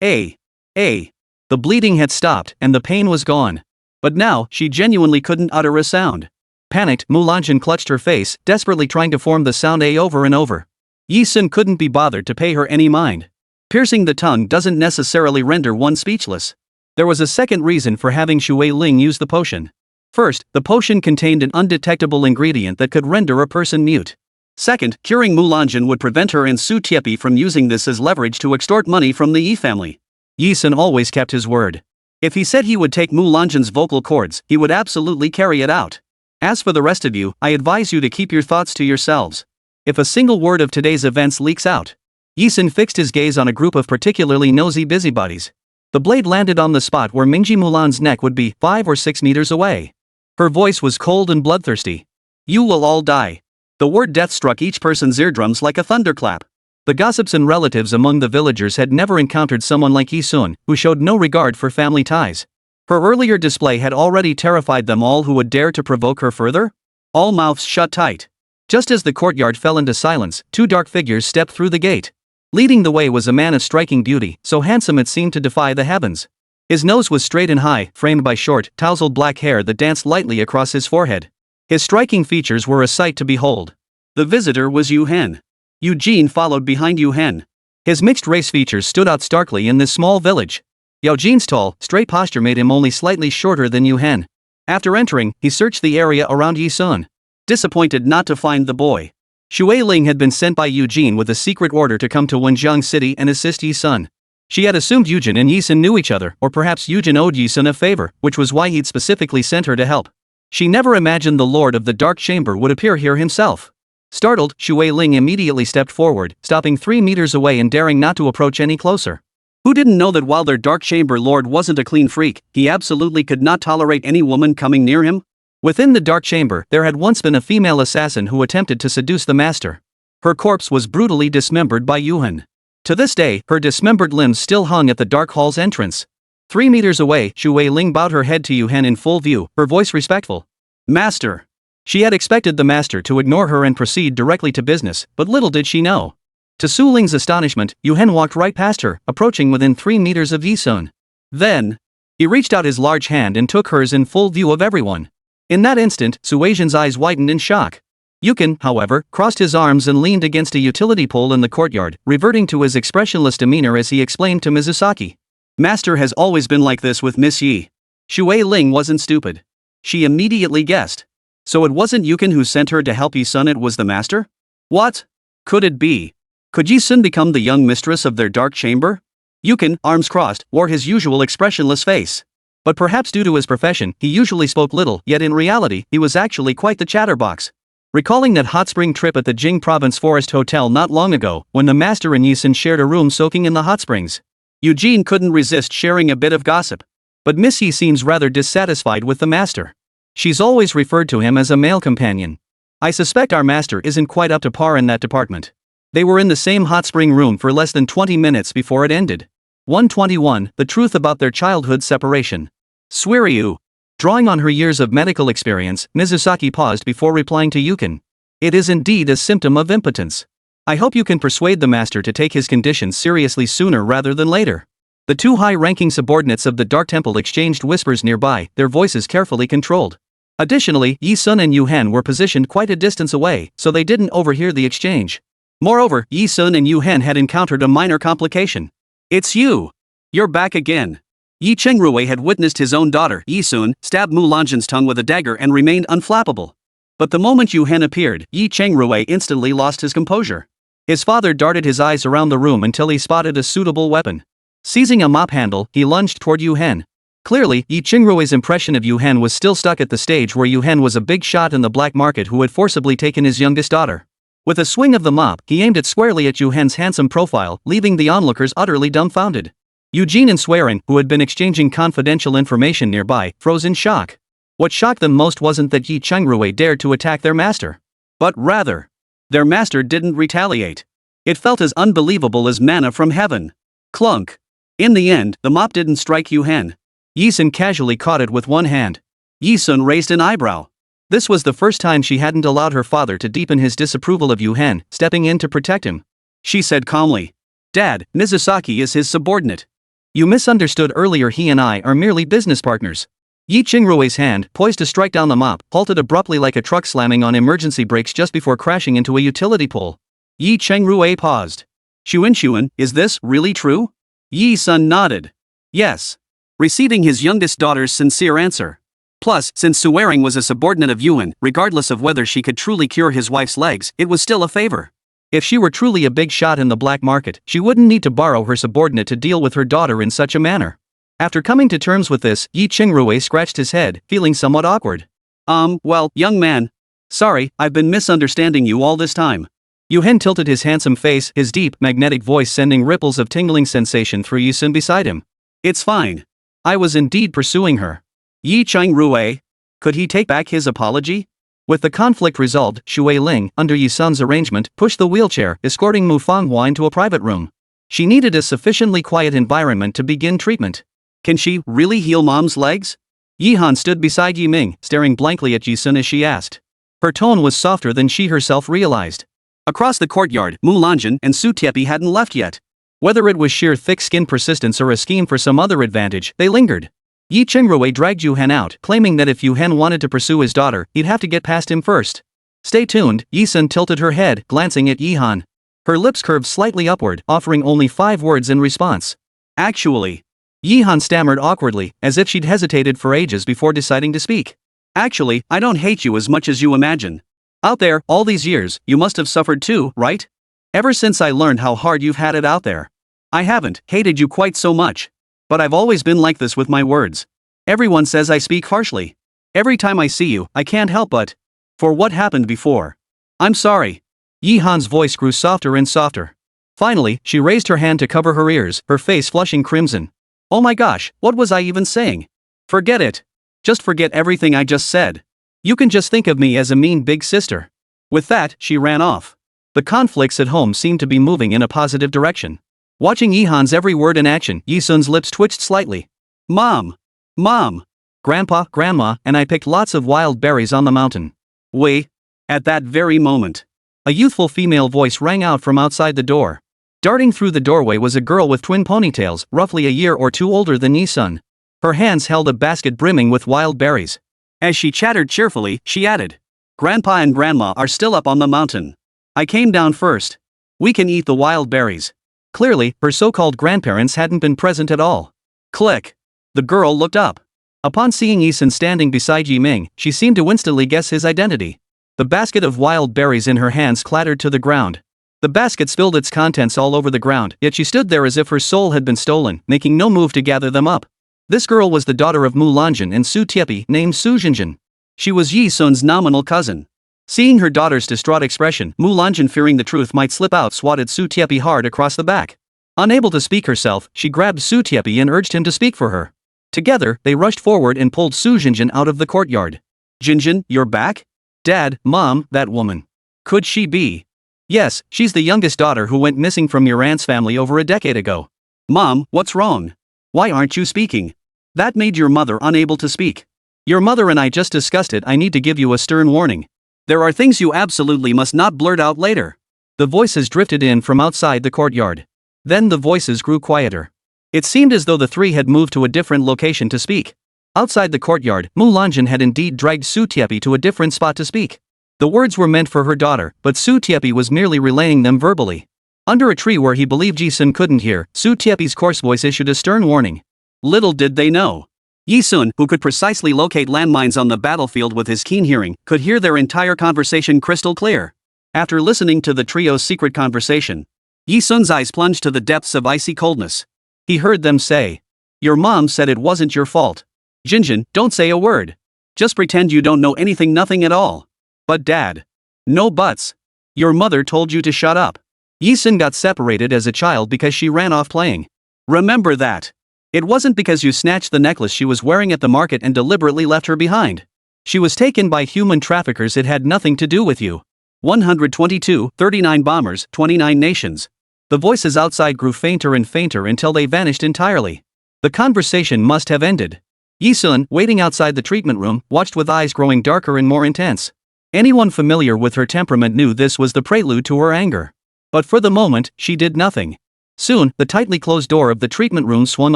The bleeding had stopped, and the pain was gone. But now, she genuinely couldn't utter a sound. Panicked, Mulanjin clutched her face, desperately trying to form the sound A over and over. Yi-sun couldn't be bothered to pay her any mind. Piercing the tongue doesn't necessarily render one speechless. There was a second reason for having Shui Ling use the potion. First, the potion contained an undetectable ingredient that could render a person mute. Second, curing Mulanjin would prevent her and Su Tiepi from using this as leverage to extort money from the Yi family. Yi-sun always kept his word. If he said he would take Mulanjin's vocal cords, he would absolutely carry it out. As for the rest of you, I advise you to keep your thoughts to yourselves. If a single word of today's events leaks out. Yi-sun fixed his gaze on a group of particularly nosy busybodies. The blade landed on the spot where Mingji Mulan's neck would be 5 or 6 meters away. Her voice was cold and bloodthirsty. You will all die. The word death struck each person's eardrums like a thunderclap. The gossips and relatives among the villagers had never encountered someone like Yi-sun, who showed no regard for family ties. Her earlier display had already terrified them all who would dare to provoke her further. All mouths shut tight. Just as the courtyard fell into silence, 2 dark figures stepped through the gate. Leading the way was a man of striking beauty, so handsome it seemed to defy the heavens. His nose was straight and high, framed by short, tousled black hair that danced lightly across his forehead. His striking features were a sight to behold. The visitor was Yu Hen. Eugene followed behind Yu Hen. His mixed-race features stood out starkly in this small village. Eugene's tall, straight posture made him only slightly shorter than Yu Hen. After entering, he searched the area around Yi-sun. Disappointed not to find the boy. Shui Ling had been sent by Eugene with a secret order to come to Wenjiang City and assist Yi-sun. She had assumed Eugene and Yi-sun knew each other, or perhaps Eugene owed Yi-sun a favor, which was why he'd specifically sent her to help. She never imagined the Lord of the Dark Chamber would appear here himself. Startled, Shui Ling immediately stepped forward, stopping 3 meters away and daring not to approach any closer. Who didn't know that while their Dark Chamber Lord wasn't a clean freak, he absolutely could not tolerate any woman coming near him? Within the Dark Chamber, there had once been a female assassin who attempted to seduce the master. Her corpse was brutally dismembered by Yu Hen. To this day, her dismembered limbs still hung at the Dark Hall's entrance. 3 meters away, Shui Ling bowed her head to Yu Hen in full view, her voice respectful. Master. She had expected the master to ignore her and proceed directly to business, but little did she know. To Su Ling's astonishment, Yu Hen walked right past her, approaching within 3 meters of Yi-sun. Then, he reached out his large hand and took hers in full view of everyone. In that instant, Suasian's eyes widened in shock. Yukin, however, crossed his arms and leaned against a utility pole in the courtyard, reverting to his expressionless demeanor as he explained to Mizusaki. Master has always been like this with Miss Yi. Shui Ling wasn't stupid. She immediately guessed. So it wasn't Yukin who sent her to help Yi-sun, it was the master? What? Could it be? Could Yi-sun become the young mistress of their dark chamber? Yukin, arms crossed, wore his usual expressionless face. But perhaps due to his profession, he usually spoke little, yet in reality, he was actually quite the chatterbox. Recalling that hot spring trip at the Jing Province Forest Hotel not long ago, when the master and Yi-sun shared a room soaking in the hot springs, Eugene couldn't resist sharing a bit of gossip. But Miss Yi seems rather dissatisfied with the master. She's always referred to him as a male companion. I suspect our master isn't quite up to par in that department. They were in the same hot spring room for less than 20 minutes before it ended. 121, the truth about their childhood separation. Suiryu. Drawing on her years of medical experience, Mizusaki paused before replying to Yukin. It is indeed a symptom of impotence. I hope you can persuade the master to take his condition seriously sooner rather than later. The 2 high-ranking subordinates of the Dark Temple exchanged whispers nearby, their voices carefully controlled. Additionally, Yi-sun and Yu Hen were positioned quite a distance away, so they didn't overhear the exchange. Moreover, Yi-sun and Yu Hen had encountered a minor complication. It's you! You're back again. Yi Chengrui had witnessed his own daughter, Yi-sun, stab Mulanjin's tongue with a dagger and remained unflappable. But the moment Yu Hen appeared, Yi Chengrui instantly lost his composure. His father darted his eyes around the room until he spotted a suitable weapon. Seizing a mop handle, he lunged toward Yu Hen. Clearly, Yi Chengrui's impression of Yu Hen was still stuck at the stage where Yu Hen was a big shot in the black market who had forcibly taken his youngest daughter. With a swing of the mop, he aimed it squarely at Yu Hen's handsome profile, leaving the onlookers utterly dumbfounded. Eugene and Swearing, who had been exchanging confidential information nearby, froze in shock. What shocked them most wasn't that Yi Chengrui dared to attack their master. But rather, their master didn't retaliate. It felt as unbelievable as manna from heaven. Clunk. In the end, the mop didn't strike Yu Hen. Yi-sun casually caught it with one hand. Yi-sun raised an eyebrow. This was the first time she hadn't allowed her father to deepen his disapproval of Yu Hen, stepping in to protect him. She said calmly, "Dad, Mizusaki is his subordinate. You misunderstood earlier, he and I are merely business partners." Yi Qingrue's hand, poised to strike down the mop, halted abruptly like a truck slamming on emergency brakes just before crashing into a utility pole. Yi Qingrue paused. Xunxun, is this really true? Yi-sun nodded. Yes. Receiving his youngest daughter's sincere answer. Plus, since swearing was a subordinate of Yuan, regardless of whether she could truly cure his wife's legs, it was still a favor. If she were truly a big shot in the black market, she wouldn't need to borrow her subordinate to deal with her daughter in such a manner. After coming to terms with this, Yi Qingrue scratched his head, feeling somewhat awkward. Well, young man. Sorry, I've been misunderstanding you all this time. Yu Hen tilted his handsome face, his deep, magnetic voice sending ripples of tingling sensation through Yi-sun beside him. It's fine. I was indeed pursuing her. Yi Qingrue? Could he take back his apology? With the conflict resolved, Shui Ling, under Yi-sun's arrangement, pushed the wheelchair, escorting Manhwa into a private room. She needed a sufficiently quiet environment to begin treatment. Can she really heal mom's legs? Yi Han stood beside Yi Ming, staring blankly at Yi-sun as she asked. Her tone was softer than she herself realized. Across the courtyard, Mu Lanjun and Su Tiepi hadn't left yet. Whether it was sheer thick-skinned persistence or a scheme for some other advantage, they lingered. Yi Qingrue dragged Yu Hen out, claiming that if Yu Hen wanted to pursue his daughter, he'd have to get past him first. Stay tuned, Yi-sun tilted her head, glancing at Yi Han. Her lips curved slightly upward, offering only 5 words in response. Actually. Yi Han stammered awkwardly, as if she'd hesitated for ages before deciding to speak. Actually, I don't hate you as much as you imagine. Out there, all these years, you must have suffered too, right? Ever since I learned how hard you've had it out there. I haven't hated you quite so much. But I've always been like this with my words. Everyone says I speak harshly. Every time I see you, I can't help but. For what happened before. I'm sorry. Yi Han's voice grew softer and softer. Finally, she raised her hand to cover her ears, her face flushing crimson. Oh my gosh, what was I even saying? Forget it. Just forget everything I just said. You can just think of me as a mean big sister. With that, she ran off. The conflicts at home seemed to be moving in a positive direction. Watching Yi Han's every word and action, Yi-sun's lips twitched slightly. Mom. Mom. Grandpa, Grandma, and I picked lots of wild berries on the mountain. We. At that very moment. A youthful female voice rang out from outside the door. Darting through the doorway was a girl with twin ponytails, roughly a year or two older than Yi-sun. Her hands held a basket brimming with wild berries. As she chattered cheerfully, she added, Grandpa and Grandma are still up on the mountain. I came down first. We can eat the wild berries. Clearly, her so-called grandparents hadn't been present at all. Click. The girl looked up. Upon seeing Yi-sun standing beside Yi Ming, she seemed to instantly guess his identity. The basket of wild berries in her hands clattered to the ground. The basket spilled its contents all over the ground, yet she stood there as if her soul had been stolen, making no move to gather them up. This girl was the daughter of Mu Lanjun and Su Tiepi, named Su Xunxun. She was Yi-sun's nominal cousin. Seeing her daughter's distraught expression, Mu Lanjun, fearing the truth might slip out, swatted Su Tiepi hard across the back. Unable to speak herself, she grabbed Su Tiepi and urged him to speak for her. Together, they rushed forward and pulled Su Xunxun out of the courtyard. Xunxun, you're back? Dad, Mom, that woman. Could she be? Yes, she's the youngest daughter who went missing from your aunt's family over a decade ago. Mom, what's wrong? Why aren't you speaking? That made your mother unable to speak. Your mother and I just discussed it. I need to give you a stern warning. There are things you absolutely must not blurt out later. The voices drifted in from outside the courtyard. Then the voices grew quieter. It seemed as though the three had moved to a different location to speak. Outside the courtyard, Mu Lanjun had indeed dragged Su Tiepi to a different spot to speak. The words were meant for her daughter, but Su Tiepi was merely relaying them verbally. Under a tree where he believed Yi-sun couldn't hear, Su Tiepi's coarse voice issued a stern warning. Little did they know. Yi-sun, who could precisely locate landmines on the battlefield with his keen hearing, could hear their entire conversation crystal clear. After listening to the trio's secret conversation, Yi-sun's eyes plunged to the depths of icy coldness. He heard them say, Your mom said it wasn't your fault. Xunxun, don't say a word. Just pretend you don't know anything, nothing at all. But Dad. No buts. Your mother told you to shut up. Yi-sun got separated as a child because she ran off playing. Remember that. It wasn't because you snatched the necklace she was wearing at the market and deliberately left her behind. She was taken by human traffickers. It had nothing to do with you. 122, 39 bombers, 29 nations. The voices outside grew fainter and fainter until they vanished entirely. The conversation must have ended. Yi-sun, waiting outside the treatment room, watched with eyes growing darker and more intense. Anyone familiar with her temperament knew this was the prelude to her anger. But for the moment, she did nothing. Soon, the tightly closed door of the treatment room swung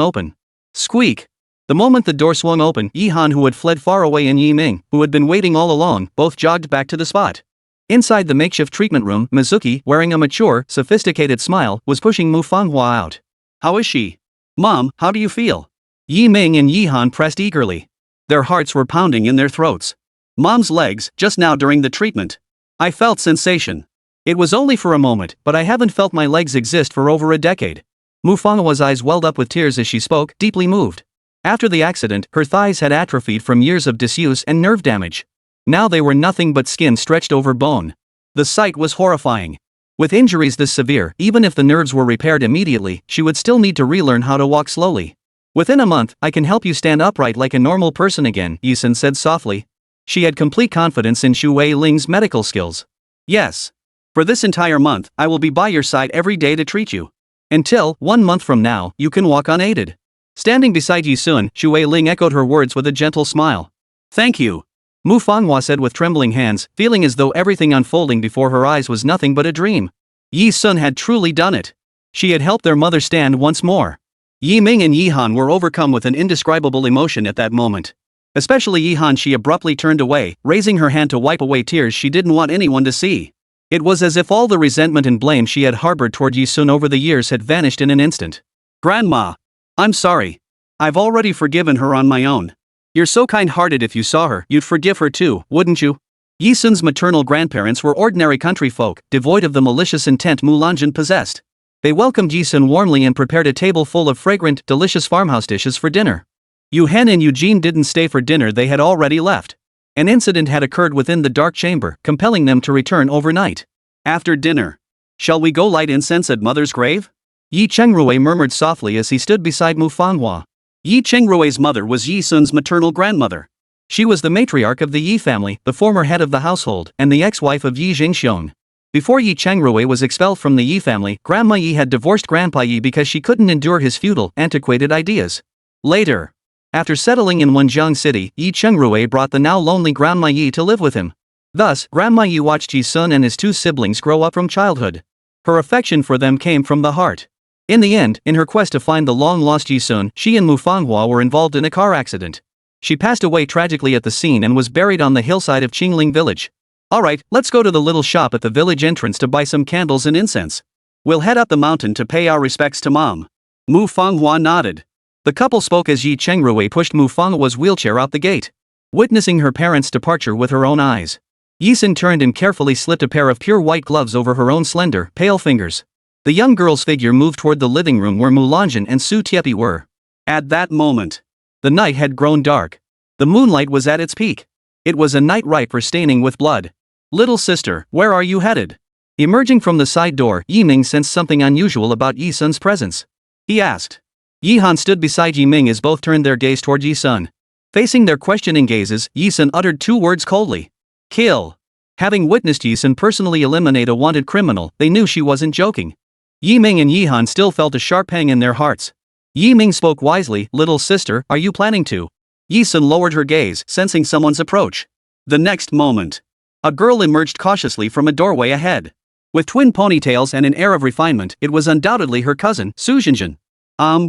open. Squeak! The moment the door swung open, Yi Han, who had fled far away, and Yi Ming, who had been waiting all along, both jogged back to the spot. Inside the makeshift treatment room, Mizuki, wearing a mature, sophisticated smile, was pushing Mu Fanghua out. "How is she? Mom, how do you feel?" Yi Ming and Yi Han pressed eagerly. Their hearts were pounding in their throats. "Mom's legs, just now during the treatment. I felt sensation. It was only for a moment, but I haven't felt my legs exist for over a decade." Mu Fanghua's eyes welled up with tears as she spoke, deeply moved. After the accident, her thighs had atrophied from years of disuse and nerve damage. Now they were nothing but skin stretched over bone. The sight was horrifying. With injuries this severe, even if the nerves were repaired immediately, she would still need to relearn how to walk slowly. "Within a month, I can help you stand upright like a normal person again," Yi-sun said softly. She had complete confidence in Xu Wei-ling's medical skills. "Yes. For this entire month, I will be by your side every day to treat you. Until, 1 month from now, you can walk unaided." Standing beside Yi-sun, Xu Wei-ling echoed her words with a gentle smile. "Thank you," Mu Fanghua said with trembling hands, feeling as though everything unfolding before her eyes was nothing but a dream. Yi-sun had truly done it. She had helped their mother stand once more. Yi Ming and Yi Han were overcome with an indescribable emotion at that moment. Especially Yi Han. She abruptly turned away, raising her hand to wipe away tears she didn't want anyone to see. It was as if all the resentment and blame she had harbored toward Yi-sun over the years had vanished in an instant. "Grandma, I'm sorry. I've already forgiven her on my own. You're so kind-hearted. If you saw her, you'd forgive her too, wouldn't you?" Yi-sun's maternal grandparents were ordinary country folk, devoid of the malicious intent Mu Lanjun possessed. They welcomed Yi-sun warmly and prepared a table full of fragrant, delicious farmhouse dishes for dinner. Yu Hen and Eugene didn't stay for dinner. They had already left. An incident had occurred within the dark chamber, compelling them to return overnight. After dinner, "Shall we go light incense at Mother's grave?" Yi Chengrui murmured softly as he stood beside Mu Fanghua. Yi Chengrui's mother was Yi-sun's maternal grandmother. She was the matriarch of the Yi family, the former head of the household, and the ex-wife of Yi Xunxun. Before Yi Chengrui was expelled from the Yi family, Grandma Yi had divorced Grandpa Yi because she couldn't endure his feudal, antiquated ideas. Later, after settling in Wenjiang City, Yi Chengrui brought the now lonely Grandma Yi to live with him. Thus, Grandma Yi watched Yi-sun and his two siblings grow up from childhood. Her affection for them came from the heart. In the end, in her quest to find the long-lost Yi-sun, she and Mu Fanghua were involved in a car accident. She passed away tragically at the scene and was buried on the hillside of Qingling village. "Alright, let's go to the little shop at the village entrance to buy some candles and incense. We'll head up the mountain to pay our respects to Mom." Mu Fanghua nodded. The couple spoke as Yi Chengrui pushed Mu Fanghua's wheelchair out the gate. Witnessing her parents' departure with her own eyes, Yi-sun turned and carefully slipped a pair of pure white gloves over her own slender, pale fingers. The young girl's figure moved toward the living room where Mu Lanjun and Su Tiepi were. At that moment, the night had grown dark. The moonlight was at its peak. It was a night ripe for staining with blood. "Little sister, where are you headed?" Emerging from the side door, Yi Ming sensed something unusual about Yi-sun's presence. He asked. Yi Han stood beside Yi Ming as both turned their gaze toward Yi-sun. Facing their questioning gazes, Yi-sun uttered two words coldly. "Kill." Having witnessed Yi-sun personally eliminate a wanted criminal, they knew she wasn't joking. Yi Ming and Yi Han still felt a sharp pang in their hearts. Yi Ming spoke wisely. "Little sister, are you planning to?" Yi-sun lowered her gaze, sensing someone's approach. The next moment, a girl emerged cautiously from a doorway ahead. With twin ponytails and an air of refinement, it was undoubtedly her cousin, Su Xunxun.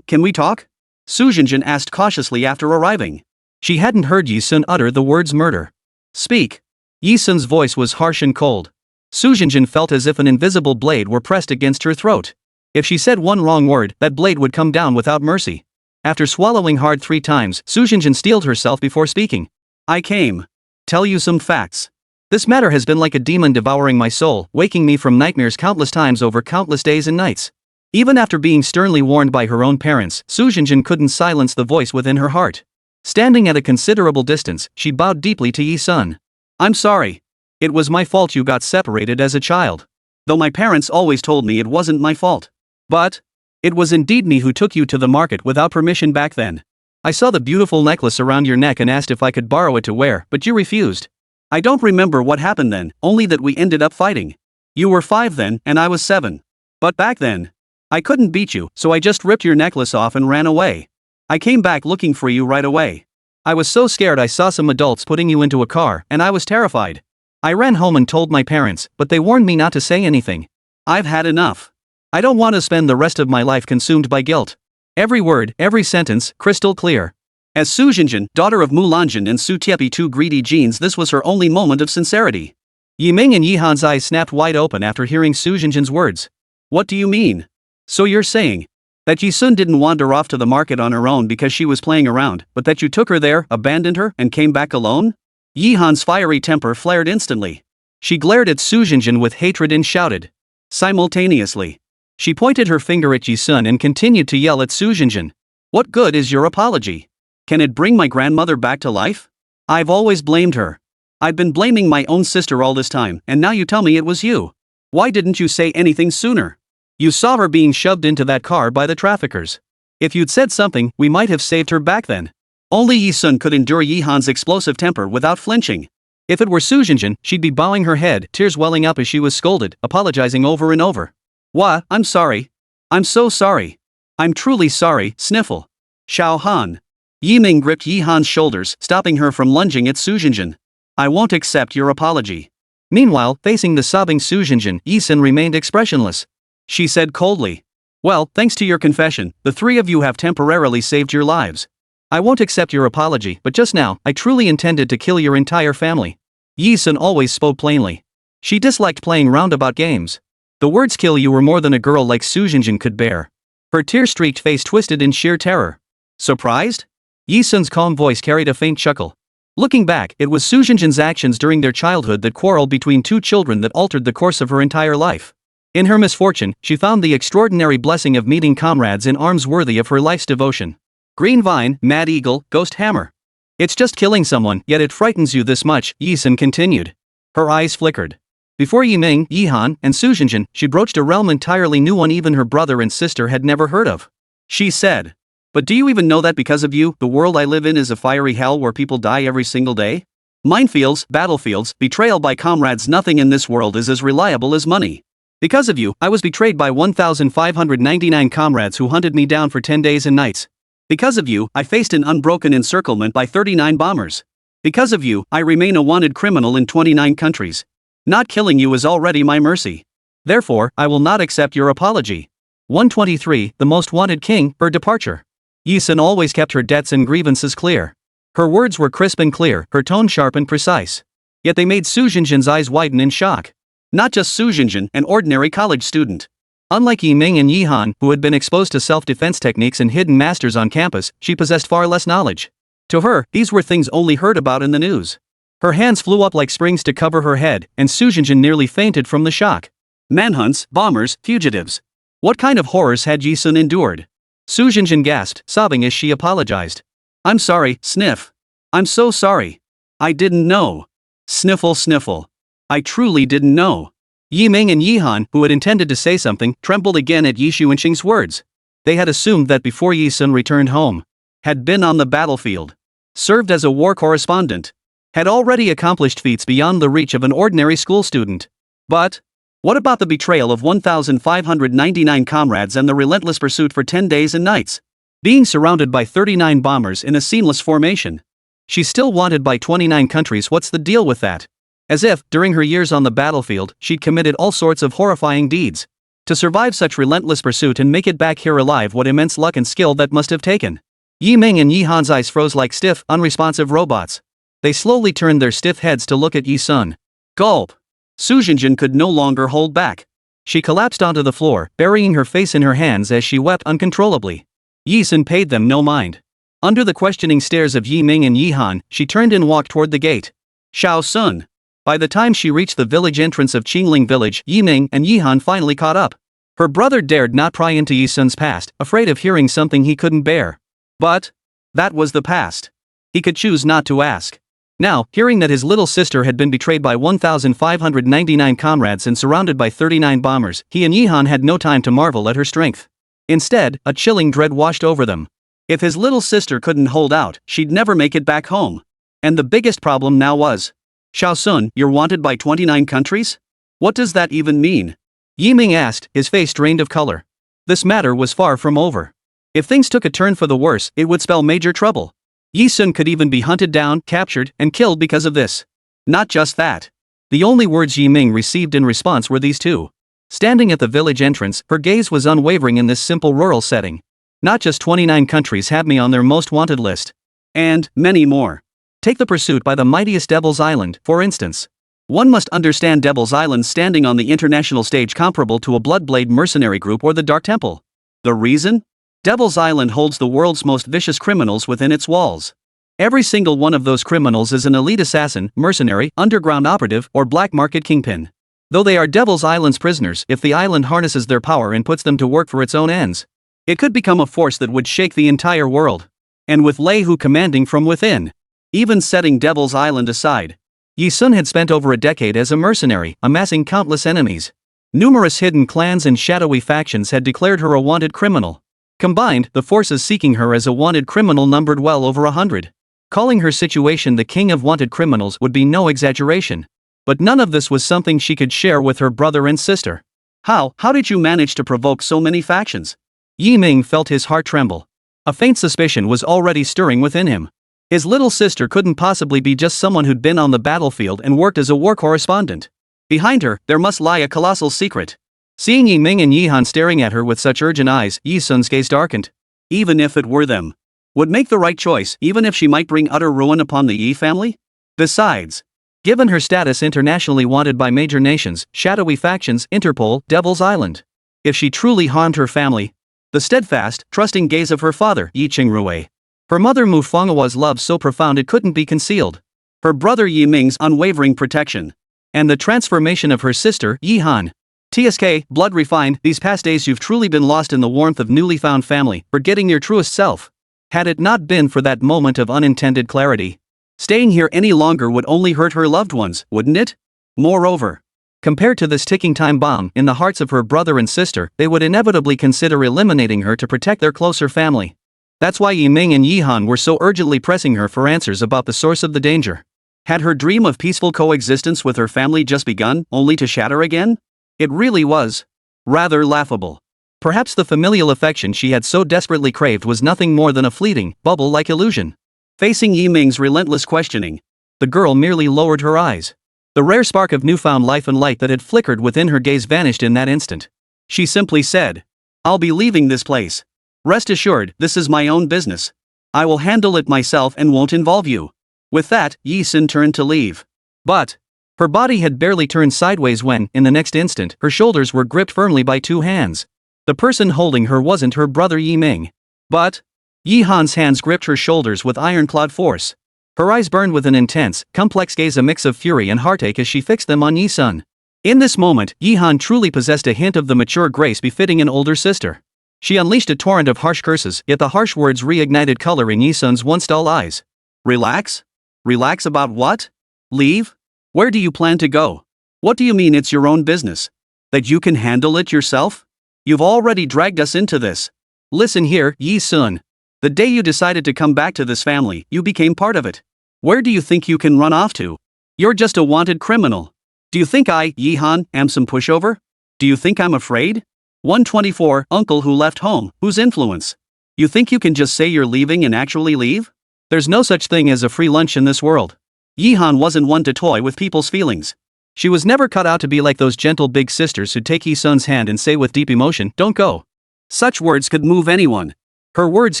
Can we talk?" Su Xunxun asked cautiously after arriving. She hadn't heard Yi-sun utter the words murder. "Speak." Yi-sun's voice was harsh and cold. Su Xunxun felt as if an invisible blade were pressed against her throat. If she said one wrong word, that blade would come down without mercy. After swallowing hard 3 times, Su Xunxun steeled herself before speaking. "I came. Tell you some facts. This matter has been like a demon devouring my soul, waking me from nightmares countless times over countless days and nights." Even after being sternly warned by her own parents, Su Xunxun couldn't silence the voice within her heart. Standing at a considerable distance, she bowed deeply to Yi-sun. "I'm sorry. It was my fault you got separated as a child. Though my parents always told me it wasn't my fault. But it was indeed me who took you to the market without permission back then. I saw the beautiful necklace around your neck and asked if I could borrow it to wear, but you refused. I don't remember what happened then, only that we ended up fighting. You were 5 then, and I was 7. But back then, I couldn't beat you, so I just ripped your necklace off and ran away. I came back looking for you right away. I was so scared I saw some adults putting you into a car, and I was terrified. I ran home and told my parents, but they warned me not to say anything. I've had enough. I don't want to spend the rest of my life consumed by guilt. Every word, every sentence, crystal clear. As Su Xunxun, daughter of Mu Lanjun and Su Tiepi, 2 greedy genes, this was her only moment of sincerity. Yi Ming and Yi Han's eyes snapped wide open after hearing Su Xunxun's words. What do you mean? So you're saying that Yi Sun didn't wander off to the market on her own because she was playing around, but that you took her there, abandoned her, and came back alone? Yi Han's fiery temper flared instantly. She glared at Su Xunxun with hatred and shouted. Simultaneously, she pointed her finger at Yi Sun and continued to yell at Su Xunxun. What good is your apology? Can it bring my grandmother back to life? I've always blamed her. I've been blaming my own sister all this time, and now you tell me it was you. Why didn't you say anything sooner? You saw her being shoved into that car by the traffickers. If you'd said something, we might have saved her back then. Only Yi Sun could endure Yi Han's explosive temper without flinching. If it were Su Xunxun, she'd be bowing her head, tears welling up as she was scolded, apologizing over and over. Wah, I'm sorry. I'm so sorry. I'm truly sorry, sniffle. Xiao Han. Yi Ming gripped Yi Han's shoulders, stopping her from lunging at Su Xunxun. I won't accept your apology. Meanwhile, facing the sobbing Su Xunxun, Yi Sun remained expressionless. She said coldly. Well, thanks to your confession, the 3 of you have temporarily saved your lives. I won't accept your apology, but just now, I truly intended to kill your entire family. Yi Sun always spoke plainly. She disliked playing roundabout games. The words kill you were more than a girl like Su Xunxun could bear. Her tear-streaked face twisted in sheer terror. Surprised? Yi Sun's calm voice carried a faint chuckle. Looking back, it was Su Xunxun's actions during their childhood that quarreled between 2 children that altered the course of her entire life. In her misfortune, she found the extraordinary blessing of meeting comrades in arms worthy of her life's devotion. Green Vine, Mad Eagle, Ghost Hammer. It's just killing someone, yet it frightens you this much, Yi Sun continued. Her eyes flickered. Before Yi Ming, Yi Han, and Su Xunxun, she broached a realm entirely new one even her brother and sister had never heard of. She said. But do you even know that because of you, the world I live in is a fiery hell where people die every single day? Minefields, battlefields, betrayal by comrades, nothing in this world is as reliable as money. Because of you, I was betrayed by 1,599 comrades who hunted me down for 10 days and nights. Because of you, I faced an unbroken encirclement by 39 bombers. Because of you, I remain a wanted criminal in 29 countries. Not killing you is already my mercy. Therefore, I will not accept your apology. 123, the most wanted king, her departure. Yi Sun always kept her debts and grievances clear. Her words were crisp and clear, her tone sharp and precise. Yet they made Su Xunxun's eyes widen in shock. Not just Su Xunxun, an ordinary college student. Unlike Yi Ming and Yi Han, who had been exposed to self-defense techniques and hidden masters on campus, she possessed far less knowledge. To her, these were things only heard about in the news. Her hands flew up like springs to cover her head, and Su Xunxun nearly fainted from the shock. Manhunts, bombers, fugitives. What kind of horrors had Yi Sun endured? Su Xunxun gasped, sobbing as she apologized. I'm sorry, sniff. I'm so sorry. I didn't know. Sniffle, sniffle. I truly didn't know. Yi Ming and Yi Han, who had intended to say something, trembled again at Yi Xuanxing's words. They had assumed that before Yi Sun returned home, had been on the battlefield, served as a war correspondent, had already accomplished feats beyond the reach of an ordinary school student. But what about the betrayal of 1,599 comrades and the relentless pursuit for 10 days and nights? Being surrounded by 39 bombers in a seamless formation. She's still wanted by 29 countries. What's the deal with that? As if, during her years on the battlefield, she'd committed all sorts of horrifying deeds. To survive such relentless pursuit and make it back here alive, what immense luck and skill that must have taken. Yi Ming and Yi Han's eyes froze like stiff, unresponsive robots. They slowly turned their stiff heads to look at Yi Sun. Gulp. Su Xunxun could no longer hold back. She collapsed onto the floor, burying her face in her hands as she wept uncontrollably. Yi Sun paid them no mind. Under the questioning stares of Yi Ming and Yi Han, she turned and walked toward the gate. Xiao Sun. By the time she reached the village entrance of Qingling village, Yi Ming and Yi Han finally caught up. Her brother dared not pry into Yi Sun's past, afraid of hearing something he couldn't bear. But that was the past. He could choose not to ask. Now, hearing that his little sister had been betrayed by 1,599 comrades and surrounded by 39 bombers, he and Yi Han had no time to marvel at her strength. Instead, a chilling dread washed over them. If his little sister couldn't hold out, she'd never make it back home. And the biggest problem now was Xunxun, you're wanted by 29 countries? What does that even mean? Yi Ming asked, his face drained of color. This matter was far from over. If things took a turn for the worse, it would spell major trouble. Yi Sun could even be hunted down, captured, and killed because of this. Not just that. The only words Yi Ming received in response were these two. Standing at the village entrance, her gaze was unwavering in this simple rural setting. Not just 29 countries have me on their most wanted list. And many more. Take the pursuit by the mightiest Devil's Island, for instance. One must understand Devil's Island standing on the international stage comparable to a Bloodblade mercenary group or the Dark Temple. The reason? Devil's Island holds the world's most vicious criminals within its walls. Every single one of those criminals is an elite assassin, mercenary, underground operative, or black market kingpin. Though they are Devil's Island's prisoners, if the island harnesses their power and puts them to work for its own ends, it could become a force that would shake the entire world. And with Lei Hu commanding from within. Even setting Devil's Island aside, Yi Sun had spent over a decade as a mercenary, amassing countless enemies. Numerous hidden clans and shadowy factions had declared her a wanted criminal. Combined, the forces seeking her as a wanted criminal numbered well over 100. Calling her situation the king of wanted criminals would be no exaggeration. But none of this was something she could share with her brother and sister. How did you manage to provoke so many factions? Yi Ming felt his heart tremble. A faint suspicion was already stirring within him. His little sister couldn't possibly be just someone who'd been on the battlefield and worked as a war correspondent. Behind her, there must lie a colossal secret. Seeing Yi Ming and Yi Han staring at her with such urgent eyes, Yi Sun's gaze darkened. Even if it were them, would make the right choice, even if she might bring utter ruin upon the Yi family? Besides, given her status internationally wanted by major nations, shadowy factions, Interpol, Devil's Island, if she truly harmed her family, the steadfast, trusting gaze of her father, Yi Qingrui, her mother Mu Fenghua's love so profound it couldn't be concealed, her brother Yi Ming's unwavering protection, and the transformation of her sister, Yi Han. TSK, blood refined, these past days you've truly been lost in the warmth of newly found family, forgetting your truest self. Had it not been for that moment of unintended clarity, staying here any longer would only hurt her loved ones, wouldn't it? Moreover, compared to this ticking time bomb in the hearts of her brother and sister, they would inevitably consider eliminating her to protect their closer family. That's why Yi Ming and Yi Han were so urgently pressing her for answers about the source of the danger. Had her dream of peaceful coexistence with her family just begun, only to shatter again? It really was rather laughable. Perhaps the familial affection she had so desperately craved was nothing more than a fleeting, bubble-like illusion. Facing Yi Ming's relentless questioning, the girl merely lowered her eyes. The rare spark of newfound life and light that had flickered within her gaze vanished in that instant. She simply said, "I'll be leaving this place. Rest assured, this is my own business. I will handle it myself and won't involve you." With that, Yi Sun turned to leave. But her body had barely turned sideways when, in the next instant, her shoulders were gripped firmly by two hands. The person holding her wasn't her brother Yi Ming, but Yi Han's hands gripped her shoulders with iron-clawed force. Her eyes burned with an intense, complex gaze, a mix of fury and heartache as she fixed them on Yi Sun. In this moment, Yi Han truly possessed a hint of the mature grace befitting an older sister. She unleashed a torrent of harsh curses, yet the harsh words reignited color in Yi Sun's once dull eyes. "Relax? Relax about what? Leave? Where do you plan to go? What do you mean it's your own business? That you can handle it yourself? You've already dragged us into this. Listen here, Yi Sun. The day you decided to come back to this family, you became part of it. Where do you think you can run off to? You're just a wanted criminal. Do you think I, Yi Han, am some pushover? Do you think I'm afraid? 124, uncle who left home, whose influence? You think you can just say you're leaving and actually leave? There's no such thing as a free lunch in this world." Yi Han wasn't one to toy with people's feelings. She was never cut out to be like those gentle big sisters who'd take Yi Sun's hand and say with deep emotion, "Don't go." Such words could move anyone. Her words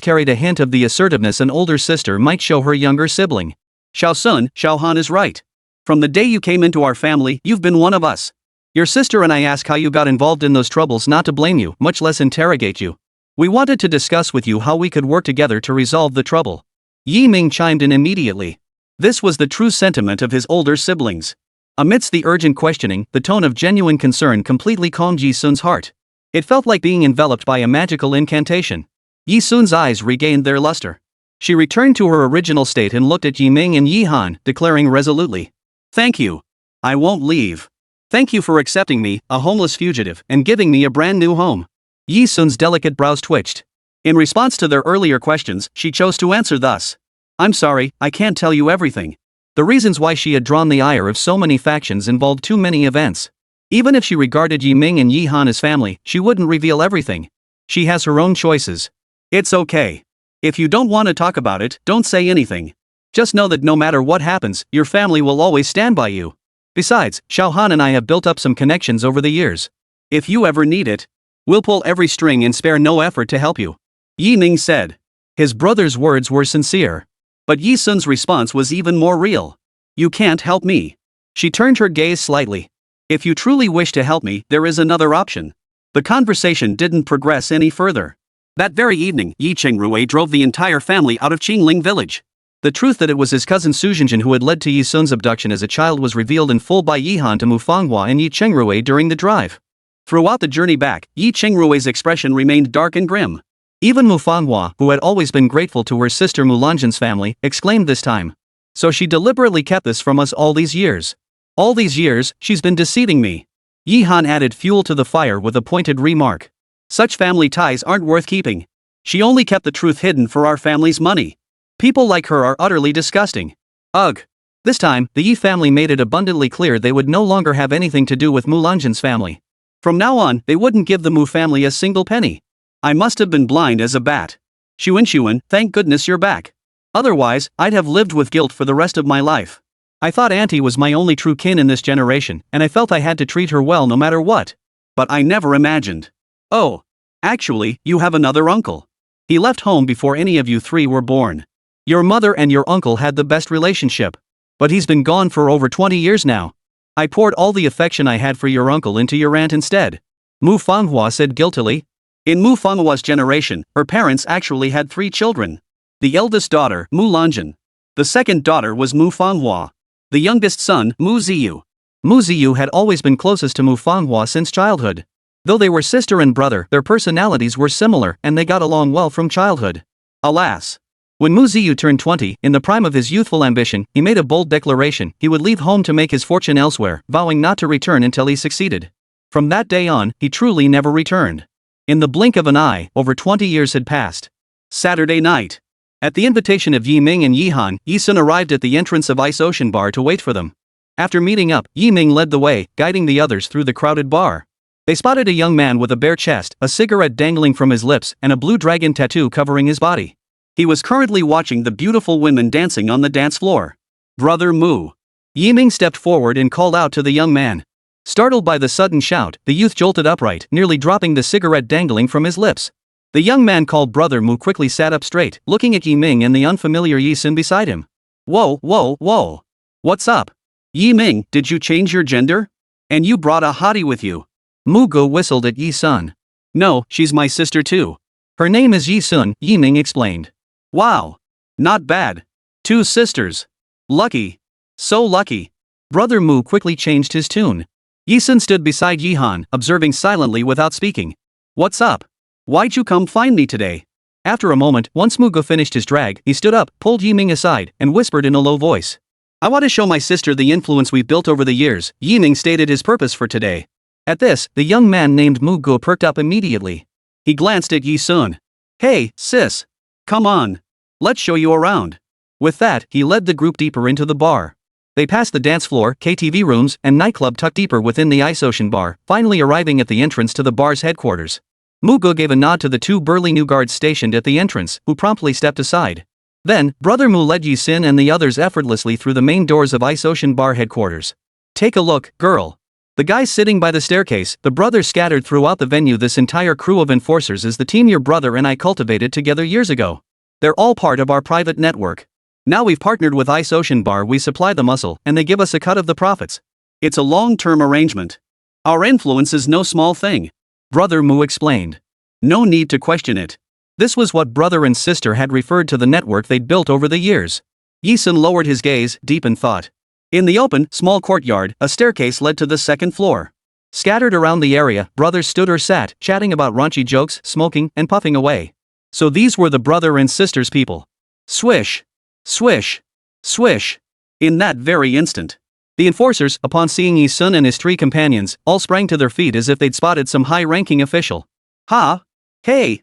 carried a hint of the assertiveness an older sister might show her younger sibling. "Xunxun, Xiao Han is right. From the day you came into our family, you've been one of us. Your sister and I asked how you got involved in those troubles, not to blame you, much less interrogate you. We wanted to discuss with you how we could work together to resolve the trouble." Yi Ming chimed in immediately. This was the true sentiment of his older siblings. Amidst the urgent questioning, the tone of genuine concern completely calmed Yi Sun's heart. It felt like being enveloped by a magical incantation. Yi Sun's eyes regained their luster. She returned to her original state and looked at Yi Ming and Yi Han, declaring resolutely, "Thank you. I won't leave. Thank you for accepting me, a homeless fugitive, and giving me a brand new home." Yi Sun's delicate brows twitched. In response to their earlier questions, she chose to answer thus. "I'm sorry, I can't tell you everything. The reasons why she had drawn the ire of so many factions involved too many events. Even if she regarded Yi Ming and Yi Han as family, she wouldn't reveal everything. She has her own choices. It's okay. If you don't want to talk about it, don't say anything. Just know that no matter what happens, your family will always stand by you. Besides, Xiao Han and I have built up some connections over the years. If you ever need it, we'll pull every string and spare no effort to help you. Yi Ming said. His brother's words were sincere. But Yi Sun's response was even more real. You can't help me. She turned her gaze slightly. If you truly wish to help me, there is another option. The conversation didn't progress any further. That very evening, Yi Chengrui drove the entire family out of Qingling village. The truth that it was his cousin Su Xunxun who had led to Yi Sun's abduction as a child was revealed in full by Yi Han to Mu Fanghua and Yi Chengrui during the drive. Throughout the journey back, Yi Chengrui's expression remained dark and grim. Even Mu Fanghua, who had always been grateful to her sister Mu Lanjin's family, exclaimed this time. So she deliberately kept this from us all these years. All these years, she's been deceiving me. Yi Han added fuel to the fire with a pointed remark. Such family ties aren't worth keeping. She only kept the truth hidden for our family's money. People like her are utterly disgusting. Ugh. This time, the Yi family made it abundantly clear they would no longer have anything to do with Mu Lanjin's family. From now on, they wouldn't give the Mu family a single penny. I must have been blind as a bat. Xuan, thank goodness you're back. Otherwise, I'd have lived with guilt for the rest of my life. I thought Auntie was my only true kin in this generation, and I felt I had to treat her well no matter what. But I never imagined. Oh. Actually, you have another uncle. He left home before any of you three were born. Your mother and your uncle had the best relationship. But he's been gone for over 20 years now. I poured all the affection I had for your uncle into your aunt instead. Mu Fanghua said guiltily. In Mu Fanghua's generation, her parents actually had 3 children. The eldest daughter, Mu Lanjin. The second daughter was Mu Fanghua. The youngest son, Mu Ziyu. Mu Ziyu had always been closest to Mu Fanghua since childhood. Though they were sister and brother, their personalities were similar and they got along well from childhood. Alas. When Mu Ziyu turned 20, in the prime of his youthful ambition, he made a bold declaration: he would leave home to make his fortune elsewhere, vowing not to return until he succeeded. From that day on, he truly never returned. In the blink of an eye, over 20 years had passed. Saturday night. At the invitation of Yi Ming and Yi Han, Yi Sun arrived at the entrance of Ice Ocean Bar to wait for them. After meeting up, Yi Ming led the way, guiding the others through the crowded bar. They spotted a young man with a bare chest, a cigarette dangling from his lips, and a blue dragon tattoo covering his body. He was currently watching the beautiful women dancing on the dance floor. Brother Mu. Yi Ming stepped forward and called out to the young man. Startled by the sudden shout, the youth jolted upright, nearly dropping the cigarette dangling from his lips. The young man called Brother Mu quickly sat up straight, looking at Yi Ming and the unfamiliar Yi Sun beside him. Whoa. What's up? Yi Ming, did you change your gender? And you brought a hottie with you. Mu Go whistled at Yi Sun. No, she's my sister too. Her name is Yi Sun, Yi Ming explained. Wow. Not bad. 2 sisters. Lucky. So lucky. Brother Mu quickly changed his tune. Yi Sun stood beside Yi Han, observing silently without speaking. What's up? Why'd you come find me today? After a moment, once Mu Go finished his drag, he stood up, pulled Yi Ming aside, and whispered in a low voice. I want to show my sister the influence we've built over the years. Yi Ming stated his purpose for today. At this, the young man named Mu Go perked up immediately. He glanced at Yi Sun. Hey, sis. Come on. Let's show you around. With that, he led the group deeper into the bar. They passed the dance floor, KTV rooms, and nightclub tucked deeper within the Ice Ocean Bar, finally arriving at the entrance to the bar's headquarters. Mu Go gave a nod to the 2 burly new guards stationed at the entrance, who promptly stepped aside. Then, Brother Mu led Yi Sun and the others effortlessly through the main doors of Ice Ocean Bar headquarters. Take a look, girl. The guys sitting by the staircase, the brothers scattered throughout the venue. This entire crew of enforcers is the team your brother and I cultivated together years ago. They're all part of our private network. Now we've partnered with Ice Ocean Bar, we supply the muscle, and they give us a cut of the profits. It's a long-term arrangement. Our influence is no small thing. Brother Mu explained. No need to question it. This was what brother and sister had referred to the network they'd built over the years. Yi Sun lowered his gaze, deep in thought. In the open, small courtyard, a staircase led to the 2nd floor. Scattered around the area, brothers stood or sat, chatting about raunchy jokes, smoking, and puffing away. So these were the brother and sister's people. Swish. Swish. Swish. In that very instant, the enforcers, upon seeing Yi Sun and his 3 companions, all sprang to their feet as if they'd spotted some high-ranking official. Ha! Hey!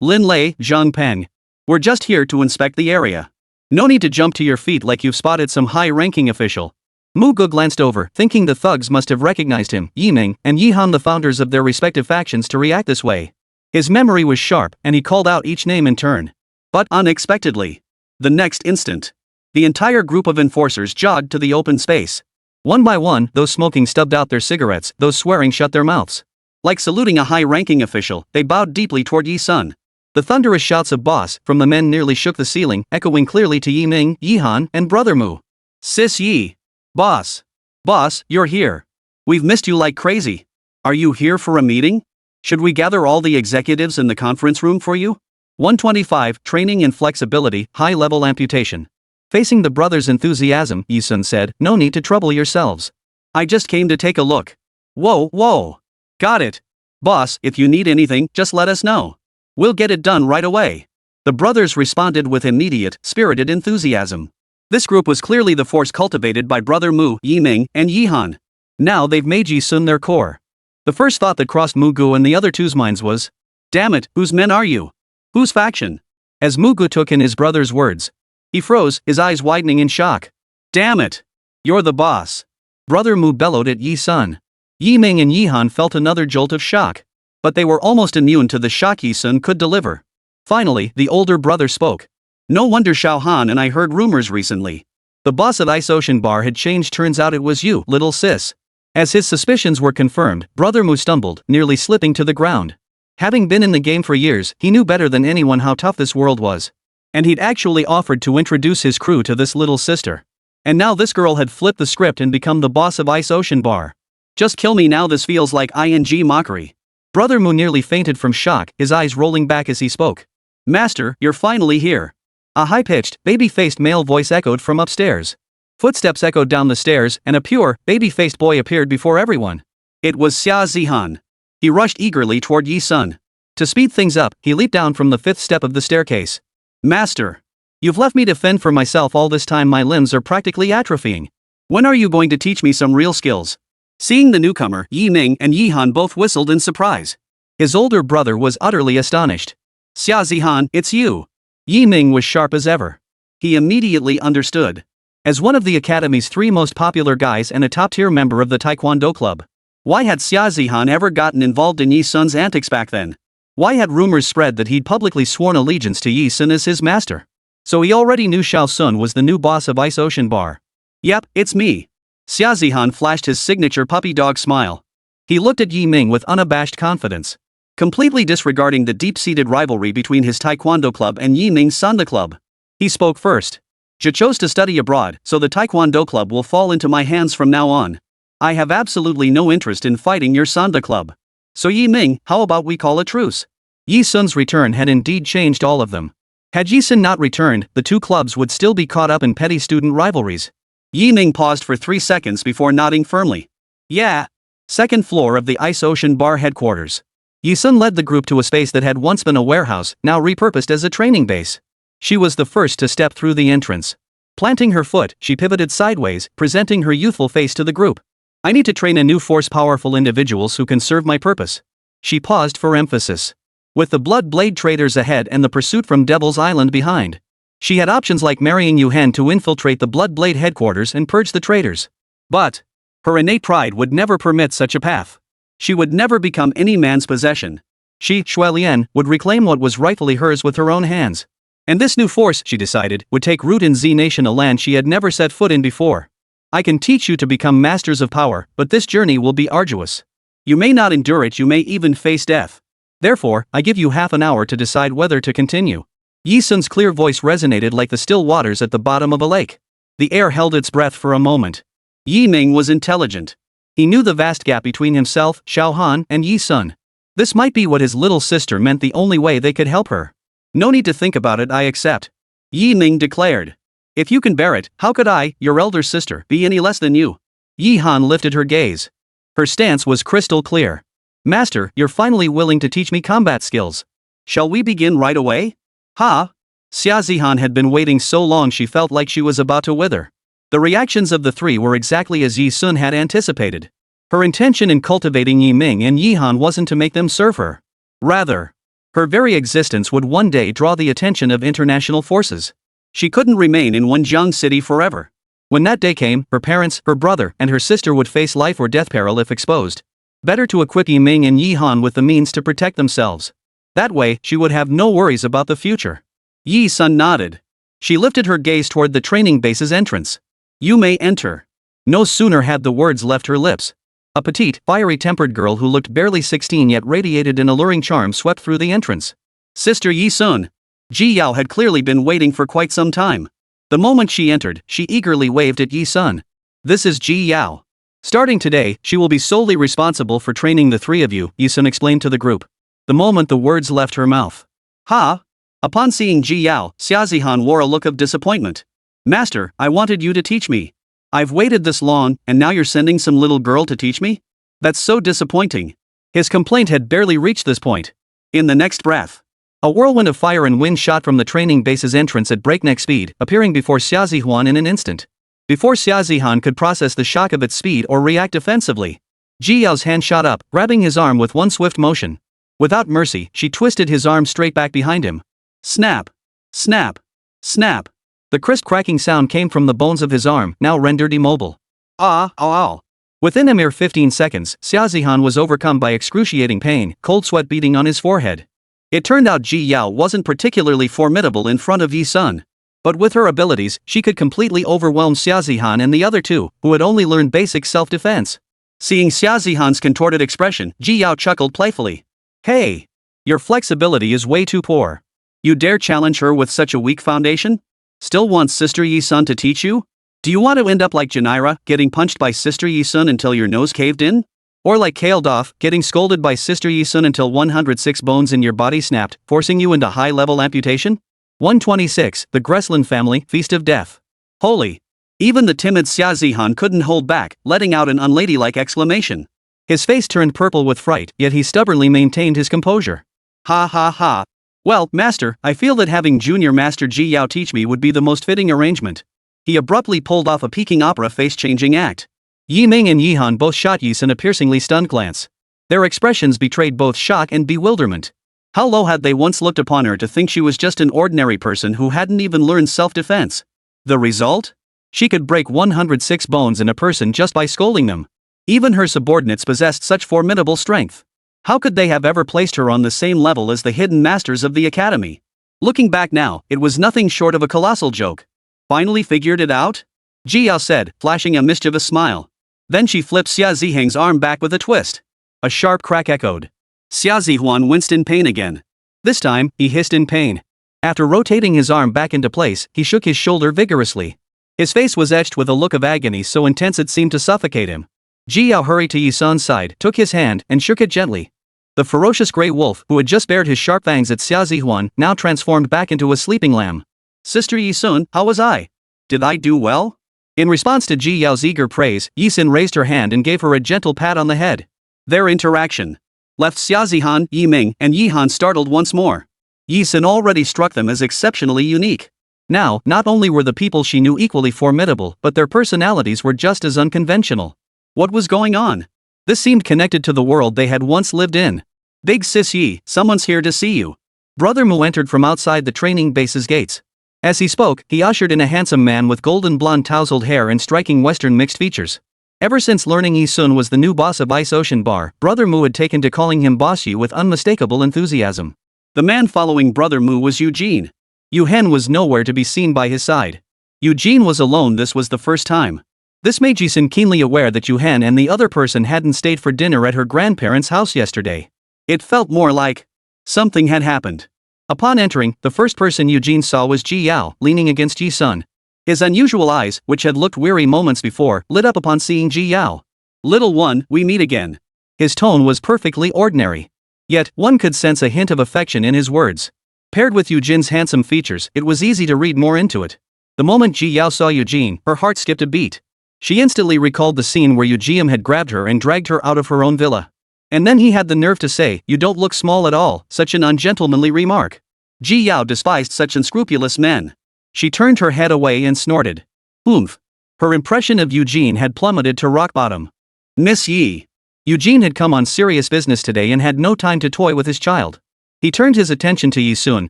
Lin Lei, Zhang Peng. We're just here to inspect the area. No need to jump to your feet like you've spotted some high-ranking official. Mugu glanced over, thinking the thugs must have recognized him, Yiming, and Yi Han, the founders of their respective factions, to react this way. His memory was sharp, and he called out each name in turn. But unexpectedly, the next instant, the entire group of enforcers jogged to the open space. One by one, those smoking stubbed out their cigarettes, those swearing shut their mouths. Like saluting a high-ranking official, they bowed deeply toward Yi Sun. The thunderous shouts of "boss" from the men nearly shook the ceiling, echoing clearly to Yi Ming, Yi Han, and Brother Mu. "Sis Yi. Boss. Boss, you're here. We've missed you like crazy. Are you here for a meeting? Should we gather all the executives in the conference room for you?" 125, Training in Flexibility, High-Level Amputation. Facing the brothers' enthusiasm, Yi Sun said, "No need to trouble yourselves. I just came to take a look." Whoa. Got it. Boss, if you need anything, just let us know. We'll get it done right away. The brothers responded with immediate, spirited enthusiasm. This group was clearly the force cultivated by Brother Mu, Yi Ming, and Yi Han. Now they've made Yi Sun their core. The first thought that crossed Mugu and the other two's minds was, "Damn it, whose men are you? Whose faction?" As Mugu took in his brother's words, he froze, his eyes widening in shock. "Damn it! You're the boss!" Brother Mu bellowed at Yi Sun. Yi Ming and Yi Han felt another jolt of shock. But they were almost immune to the shock Yi Sun could deliver. Finally, the older brother spoke. "No wonder Xiao Han and I heard rumors recently. The boss at Ice Ocean Bar had changed. Turns out it was you, little sis." As his suspicions were confirmed, Brother Mu stumbled, nearly slipping to the ground. Having been in the game for years, he knew better than anyone how tough this world was. And he'd actually offered to introduce his crew to this little sister. And now this girl had flipped the script and become the boss of Ice Ocean Bar. Just kill me now, this feels like ing mockery. Brother Mu nearly fainted from shock, his eyes rolling back as he spoke. "Master, you're finally here." A high-pitched, baby-faced male voice echoed from upstairs. Footsteps echoed down the stairs, and a pure, baby-faced boy appeared before everyone. It was Xia Zihan. He rushed eagerly toward Yi Sun. To speed things up, he leaped down from the 5th step of the staircase. "Master, you've left me to fend for myself all this time. My limbs are practically atrophying. When are you going to teach me some real skills?" Seeing the newcomer, Yi Ming and Yi Han both whistled in surprise. His older brother was utterly astonished. "Xia Zihan, it's you." Yi Ming was sharp as ever. He immediately understood. As one of the academy's 3 most popular guys and a top-tier member of the Taekwondo club, why had Xia Zihan ever gotten involved in Yi Sun's antics back then? Why had rumors spread that he'd publicly sworn allegiance to Yi Sun as his master? So he already knew Xiao Sun was the new boss of Ice Ocean Bar. "Yep, it's me." Xia Zihan flashed his signature puppy dog smile. He looked at Yi Ming with unabashed confidence. Completely disregarding the deep-seated rivalry between his Taekwondo club and Yi Ming's Sanda club. He spoke first. "Je chose to study abroad, so the Taekwondo club will fall into my hands from now on. I have absolutely no interest in fighting your Sanda club. So Yi Ming, how about we call a truce?" Yi Sun's return had indeed changed all of them. Had Yi Sun not returned, the two clubs would still be caught up in petty student rivalries. Yi Ming paused for 3 seconds before nodding firmly. "Yeah." 2nd floor of the Ice Ocean Bar headquarters. Yi Sun led the group to a space that had once been a warehouse, now repurposed as a training base. She was the first to step through the entrance. Planting her foot, she pivoted sideways, presenting her youthful face to the group. "I need to train a new force, powerful individuals who can serve my purpose." She paused for emphasis. With the Blood Blade traders ahead and the pursuit from Devil's Island behind, she had options like marrying Yu Hen to infiltrate the Blood Blade headquarters and purge the traitors. But her innate pride would never permit such a path. She would never become any man's possession. She, Shuelian, would reclaim what was rightfully hers with her own hands. And this new force, she decided, would take root in Z Nation, a land she had never set foot in before. "I can teach you to become masters of power, but this journey will be arduous. You may not endure it, you may even face death. Therefore, I give you half an hour to decide whether to continue." Yi Sun's clear voice resonated like the still waters at the bottom of a lake. The air held its breath for a moment. Yi Ming was intelligent. He knew the vast gap between himself, Xiao Han, and Yi Sun. This might be what his little sister meant, the only way they could help her. "No need to think about it, I accept," Yi Ming declared. "If you can bear it, how could I, your elder sister, be any less than you?" Yi Han lifted her gaze. Her stance was crystal clear. "Master, you're finally willing to teach me combat skills. Shall we begin right away?" "Ha!" Xia Zihan had been waiting so long she felt like she was about to wither. The reactions of the 3 were exactly as Yi Sun had anticipated. Her intention in cultivating Yi Ming and Yi Han wasn't to make them serve her. Rather, her very existence would one day draw the attention of international forces. She couldn't remain in Wenjiang City forever. When that day came, her parents, her brother, and her sister would face life or death peril if exposed. Better to equip Yi Ming and Yi Han with the means to protect themselves. That way, she would have no worries about the future. Yi Sun nodded. She lifted her gaze toward the training base's entrance. You may enter. No sooner had the words left her lips. A petite, fiery-tempered girl who looked barely 16 yet radiated an alluring charm swept through the entrance. Sister Yi Sun. Ji Yao had clearly been waiting for quite some time. The moment she entered, she eagerly waved at Yi Sun. This is Ji Yao. Starting today, she will be solely responsible for training the three of you, Yi Sun explained to the group. The moment the words left her mouth. Ha! Upon seeing Ji Yao, Xia Zihan wore a look of disappointment. Master, I wanted you to teach me. I've waited this long, and now you're sending some little girl to teach me? That's so disappointing. His complaint had barely reached this point. In the next breath, a whirlwind of fire and wind shot from the training base's entrance at breakneck speed, appearing before Xia Zihuan in an instant. Before Xia Zihan could process the shock of its speed or react defensively, Ji Yao's hand shot up, grabbing his arm with one swift motion. Without mercy, she twisted his arm straight back behind him. Snap! Snap! Snap! The crisp cracking sound came from the bones of his arm, now rendered immobile. Ah, ow, ow. Within a mere 15 seconds, Xia Zihan was overcome by excruciating pain, cold sweat beading on his forehead. It turned out Ji Yao wasn't particularly formidable in front of Yi Sun. But with her abilities, she could completely overwhelm Xia Zihan and the other two, who had only learned basic self-defense. Seeing Xia Zihan's contorted expression, Ji Yao chuckled playfully. Hey! Your flexibility is way too poor. You dare challenge her with such a weak foundation? Still wants Sister Yi Sun to teach you? Do you want to end up like Janira, getting punched by Sister Yi Sun until your nose caved in? Or like Kael'Doth, getting scolded by Sister Yi Sun until 106 bones in your body snapped, forcing you into high-level amputation? 126, the Greslin family, Feast of Death. Holy! Even the timid Xia Zihan couldn't hold back, letting out an unladylike exclamation. His face turned purple with fright, yet he stubbornly maintained his composure. Ha ha ha. Well, Master, I feel that having Junior Master Ji Yao teach me would be the most fitting arrangement. He abruptly pulled off a Peking opera face-changing act. Yi Ming and Yi Han both shot Yi Sun a piercingly stunned glance. Their expressions betrayed both shock and bewilderment. How low had they once looked upon her to think she was just an ordinary person who hadn't even learned self-defense? The result? She could break 106 bones in a person just by scolding them. Even her subordinates possessed such formidable strength. How could they have ever placed her on the same level as the hidden masters of the academy? Looking back now, it was nothing short of a colossal joke. Finally figured it out? Ji Yao said, flashing a mischievous smile. Then she flipped Xia Ziheng's arm back with a twist. A sharp crack echoed. Xia Zihuan winced in pain again. This time, he hissed in pain. After rotating his arm back into place, he shook his shoulder vigorously. His face was etched with a look of agony so intense it seemed to suffocate him. Ji Yao hurried to Yi Sun's side, took his hand, and shook it gently. The ferocious grey wolf, who had just bared his sharp fangs at Xia Zihuan, now transformed back into a sleeping lamb. Sister Yi Sun, how was I? Did I do well? In response to Ji Yao's eager praise, Yi Sun raised her hand and gave her a gentle pat on the head. Their interaction left Xia Zihan, Yi Ming, and Yi Han startled once more. Yi Sun already struck them as exceptionally unique. Now, not only were the people she knew equally formidable, but their personalities were just as unconventional. What was going on? This seemed connected to the world they had once lived in. Big Sis Yi, someone's here to see you. Brother Mu entered from outside the training base's gates. As he spoke, he ushered in a handsome man with golden blonde tousled hair and striking Western mixed features. Ever since learning Yi Sun was the new boss of Ice Ocean Bar, Brother Mu had taken to calling him Boss Yu with unmistakable enthusiasm. The man following Brother Mu was Eugene. Yu Hen was nowhere to be seen by his side. Eugene was alone. This was the first time. This made Yi Sun keenly aware that Yu Hen and the other person hadn't stayed for dinner at her grandparents' house yesterday. It felt more like something had happened. Upon entering, the first person Eugene saw was Ji Yao, leaning against Yi Sun. His unusual eyes, which had looked weary moments before, lit up upon seeing Ji Yao. Little one, we meet again. His tone was perfectly ordinary. Yet, one could sense a hint of affection in his words. Paired with Eugene's handsome features, it was easy to read more into it. The moment Ji Yao saw Eugene, her heart skipped a beat. She instantly recalled the scene where Eugene had grabbed her and dragged her out of her own villa. And then he had the nerve to say, "You don't look small at all," such an ungentlemanly remark. Ji Yao despised such unscrupulous men. She turned her head away and snorted. Oomph. Her impression of Eugene had plummeted to rock bottom. Miss Yi. Eugene had come on serious business today and had no time to toy with his child. He turned his attention to Yi Sun,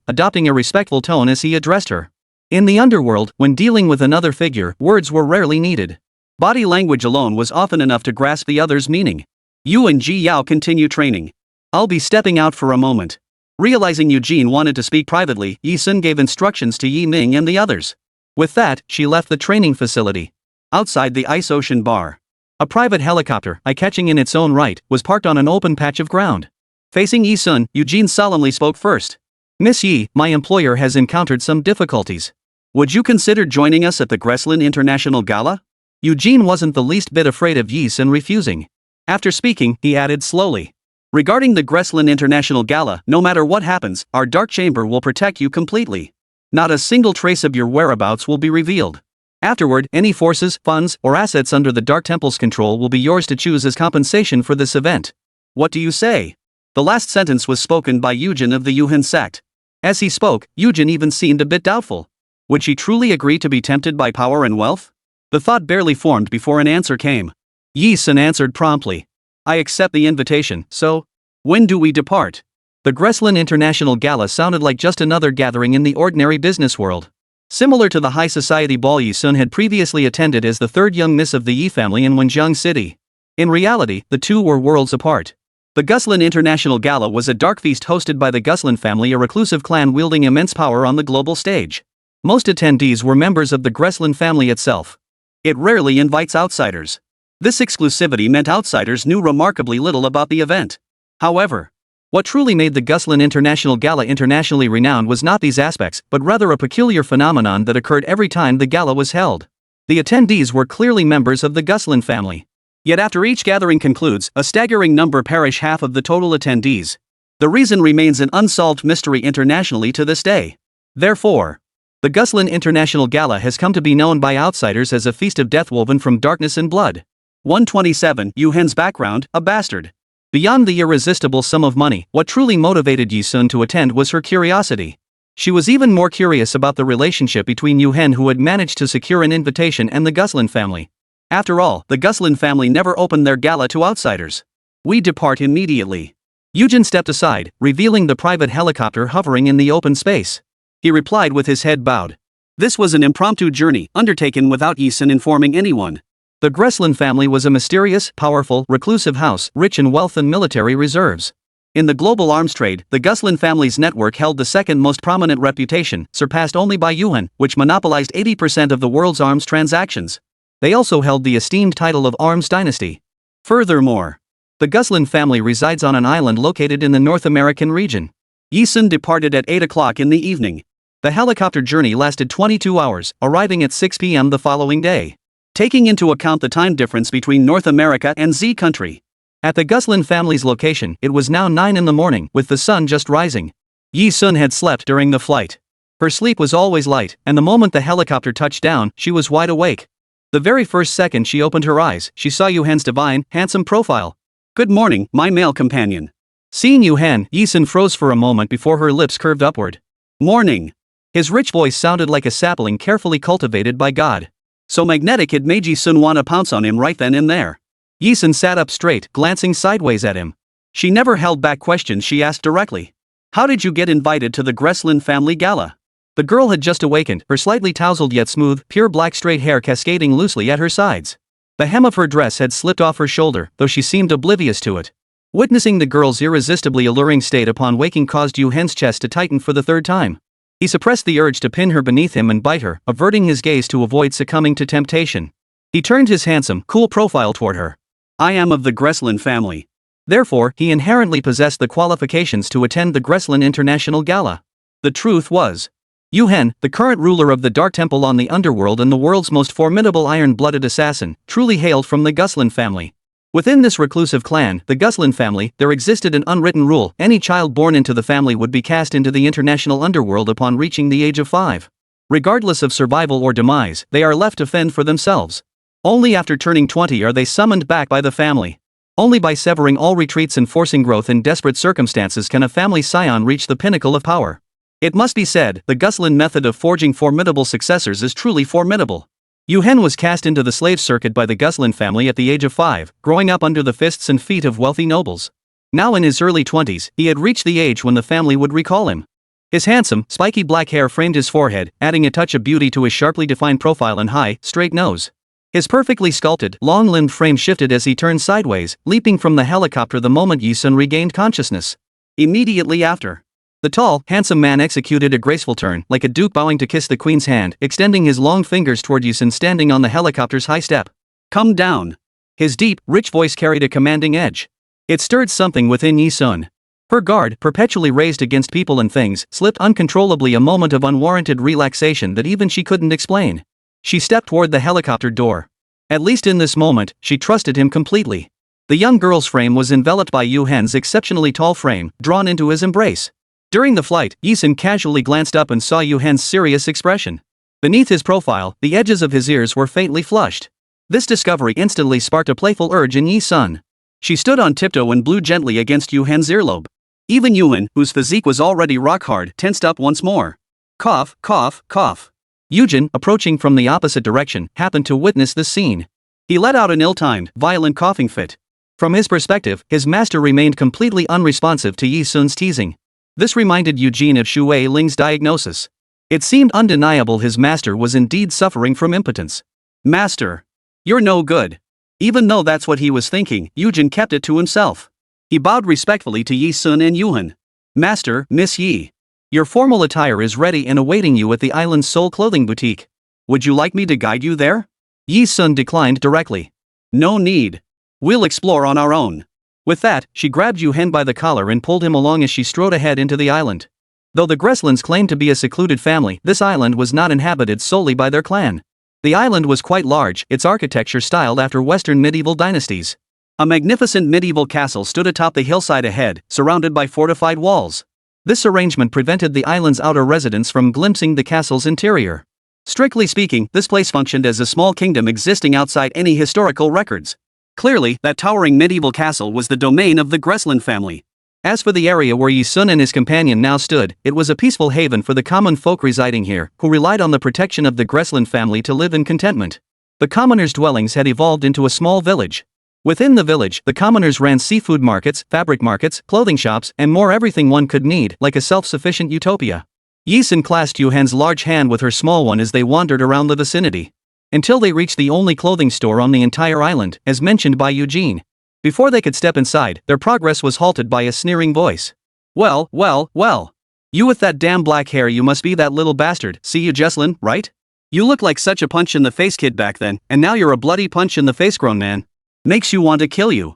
adopting a respectful tone as he addressed her. In the underworld, when dealing with another figure, words were rarely needed. Body language alone was often enough to grasp the other's meaning. You and Ji Yao continue training. I'll be stepping out for a moment. Realizing Eugene wanted to speak privately, Yi Sun gave instructions to Yi Ming and the others. With that, she left the training facility. Outside the Ice Ocean Bar, a private helicopter, eye-catching in its own right, was parked on an open patch of ground. Facing Yi Sun, Eugene solemnly spoke first. Miss Yi, my employer has encountered some difficulties. Would you consider joining us at the Greslin International Gala? Eugene wasn't the least bit afraid of Yi Sun refusing. After speaking, he added slowly. Regarding the Greslin International Gala, no matter what happens, our Dark Chamber will protect you completely. Not a single trace of your whereabouts will be revealed. Afterward, any forces, funds, or assets under the Dark Temple's control will be yours to choose as compensation for this event. What do you say? The last sentence was spoken by Eugene of the Yu Hen sect. As he spoke, Eugene even seemed a bit doubtful. Would she truly agree to be tempted by power and wealth? The thought barely formed before an answer came. Yi Sun answered promptly. I accept the invitation, so when do we depart? The Greslin International Gala sounded like just another gathering in the ordinary business world. Similar to the high society ball Yi Sun had previously attended as the third young miss of the Yi family in Wenjiang City. In reality, the two were worlds apart. The Guslin International Gala was a dark feast hosted by the Guslin family, a reclusive clan wielding immense power on the global stage. Most attendees were members of the Greslin family itself. It rarely invites outsiders. This exclusivity meant outsiders knew remarkably little about the event. However, what truly made the Guslin International Gala internationally renowned was not these aspects, but rather a peculiar phenomenon that occurred every time the gala was held. The attendees were clearly members of the Guslin family. Yet after each gathering concludes, a staggering number perish, half of the total attendees. The reason remains an unsolved mystery internationally to this day. Therefore, the Guslin International Gala has come to be known by outsiders as a feast of death woven from darkness and blood. 127. Yu Hen's background, a bastard. Beyond the irresistible sum of money, what truly motivated Yi Sun to attend was her curiosity. She was even more curious about the relationship between Yu Hen, who had managed to secure an invitation, and the Guslin family. After all, the Guslin family never opened their gala to outsiders. We depart immediately. Eugene stepped aside, revealing the private helicopter hovering in the open space. He replied with his head bowed. This was an impromptu journey, undertaken without Yi Sun informing anyone. The Greslin family was a mysterious, powerful, reclusive house, rich in wealth and military reserves. In the global arms trade, the Guslin family's network held the second most prominent reputation, surpassed only by Yu Hen, which monopolized 80% of the world's arms transactions. They also held the esteemed title of Arms Dynasty. Furthermore, the Guslin family resides on an island located in the North American region. Yi Sun departed at 8 o'clock in the evening. The helicopter journey lasted 22 hours, arriving at 6 p.m. the following day. Taking into account the time difference between North America and Z country. At the Guslin family's location, it was now 9 in the morning, with the sun just rising. Yi Sun had slept during the flight. Her sleep was always light, and the moment the helicopter touched down, she was wide awake. The very first second she opened her eyes, she saw Yu Hen's divine, handsome profile. Good morning, my male companion. Seeing Yu Hen, Yi Sun froze for a moment before her lips curved upward. Morning. His rich voice sounded like a sapling carefully cultivated by God. So magnetic it made Yi Sun want to pounce on him right then and there. Yi Sun sat up straight, glancing sideways at him. She never held back questions she asked directly. How did you get invited to the Greslin family gala? The girl had just awakened, her slightly tousled yet smooth, pure black straight hair cascading loosely at her sides. The hem of her dress had slipped off her shoulder, though she seemed oblivious to it. Witnessing the girl's irresistibly alluring state upon waking caused Yu Hen's chest to tighten for the third time. He suppressed the urge to pin her beneath him and bite her, averting his gaze to avoid succumbing to temptation. He turned his handsome, cool profile toward her. I am of the Greslin family. Therefore, he inherently possessed the qualifications to attend the Greslin International Gala. The truth was, Yu Hen, the current ruler of the Dark Temple on the underworld and the world's most formidable iron-blooded assassin, truly hailed from the Guslin family. Within this reclusive clan, the Guslin family, there existed an unwritten rule: any child born into the family would be cast into the international underworld upon reaching the age of 5. Regardless of survival or demise, they are left to fend for themselves. Only after turning 20 are they summoned back by the family. Only by severing all retreats and forcing growth in desperate circumstances can a family scion reach the pinnacle of power. It must be said, the Guslin method of forging formidable successors is truly formidable. Yu Hen was cast into the slave circuit by the Guslin family at the age of 5, growing up under the fists and feet of wealthy nobles. Now in his early 20s, he had reached the age when the family would recall him. His handsome, spiky black hair framed his forehead, adding a touch of beauty to his sharply defined profile and high, straight nose. His perfectly sculpted, long-limbed frame shifted as he turned sideways, leaping from the helicopter the moment Yi Sun regained consciousness. Immediately after, the tall, handsome man executed a graceful turn, like a duke bowing to kiss the queen's hand, extending his long fingers toward Yi Sun standing on the helicopter's high step. "Come down." His deep, rich voice carried a commanding edge. It stirred something within Yi Sun. Her guard, perpetually raised against people and things, slipped uncontrollably, a moment of unwarranted relaxation that even she couldn't explain. She stepped toward the helicopter door. At least in this moment, she trusted him completely. The young girl's frame was enveloped by Yu Hen's exceptionally tall frame, drawn into his embrace. During the flight, Yi Sun casually glanced up and saw Yu Hen's serious expression. Beneath his profile, the edges of his ears were faintly flushed. This discovery instantly sparked a playful urge in Yi Sun. She stood on tiptoe and blew gently against Yu Hen's earlobe. Even Yu Hen, whose physique was already rock hard, tensed up once more. Cough, cough, cough. Yujin, approaching from the opposite direction, happened to witness this scene. He let out an ill-timed, violent coughing fit. From his perspective, his master remained completely unresponsive to Yi Sun's teasing. This reminded Eugene of Shu Wei Ling's diagnosis. It seemed undeniable his master was indeed suffering from impotence. "Master, you're no good." Even though that's what he was thinking, Eugene kept it to himself. He bowed respectfully to Yi Sun and Yu Hen. "Master, Miss Yi. Your formal attire is ready and awaiting you at the island's Seoul clothing boutique. Would you like me to guide you there?" Yi Sun declined directly. "No need. We'll explore on our own." With that, she grabbed Yu Hen by the collar and pulled him along as she strode ahead into the island. Though the Gresslins claimed to be a secluded family, this island was not inhabited solely by their clan. The island was quite large, its architecture styled after Western medieval dynasties. A magnificent medieval castle stood atop the hillside ahead, surrounded by fortified walls. This arrangement prevented the island's outer residents from glimpsing the castle's interior. Strictly speaking, this place functioned as a small kingdom existing outside any historical records. Clearly, that towering medieval castle was the domain of the Gresslin family. As for the area where Yi Sun and his companion now stood, it was a peaceful haven for the common folk residing here, who relied on the protection of the Gresslin family to live in contentment. The commoners' dwellings had evolved into a small village. Within the village, the commoners ran seafood markets, fabric markets, clothing shops, and more, everything one could need, like a self-sufficient utopia. Yi Sun clasped Yu Hen's large hand with her small one as they wandered around the vicinity. Until they reached the only clothing store on the entire island, as mentioned by Eugene. Before they could step inside, their progress was halted by a sneering voice. Well, well, well. You with that damn black hair, you must be that little bastard, see you Jesslyn, right? You look like such a punch-in-the-face kid back then, and now you're a bloody punch-in-the-face grown man. Makes you want to kill you."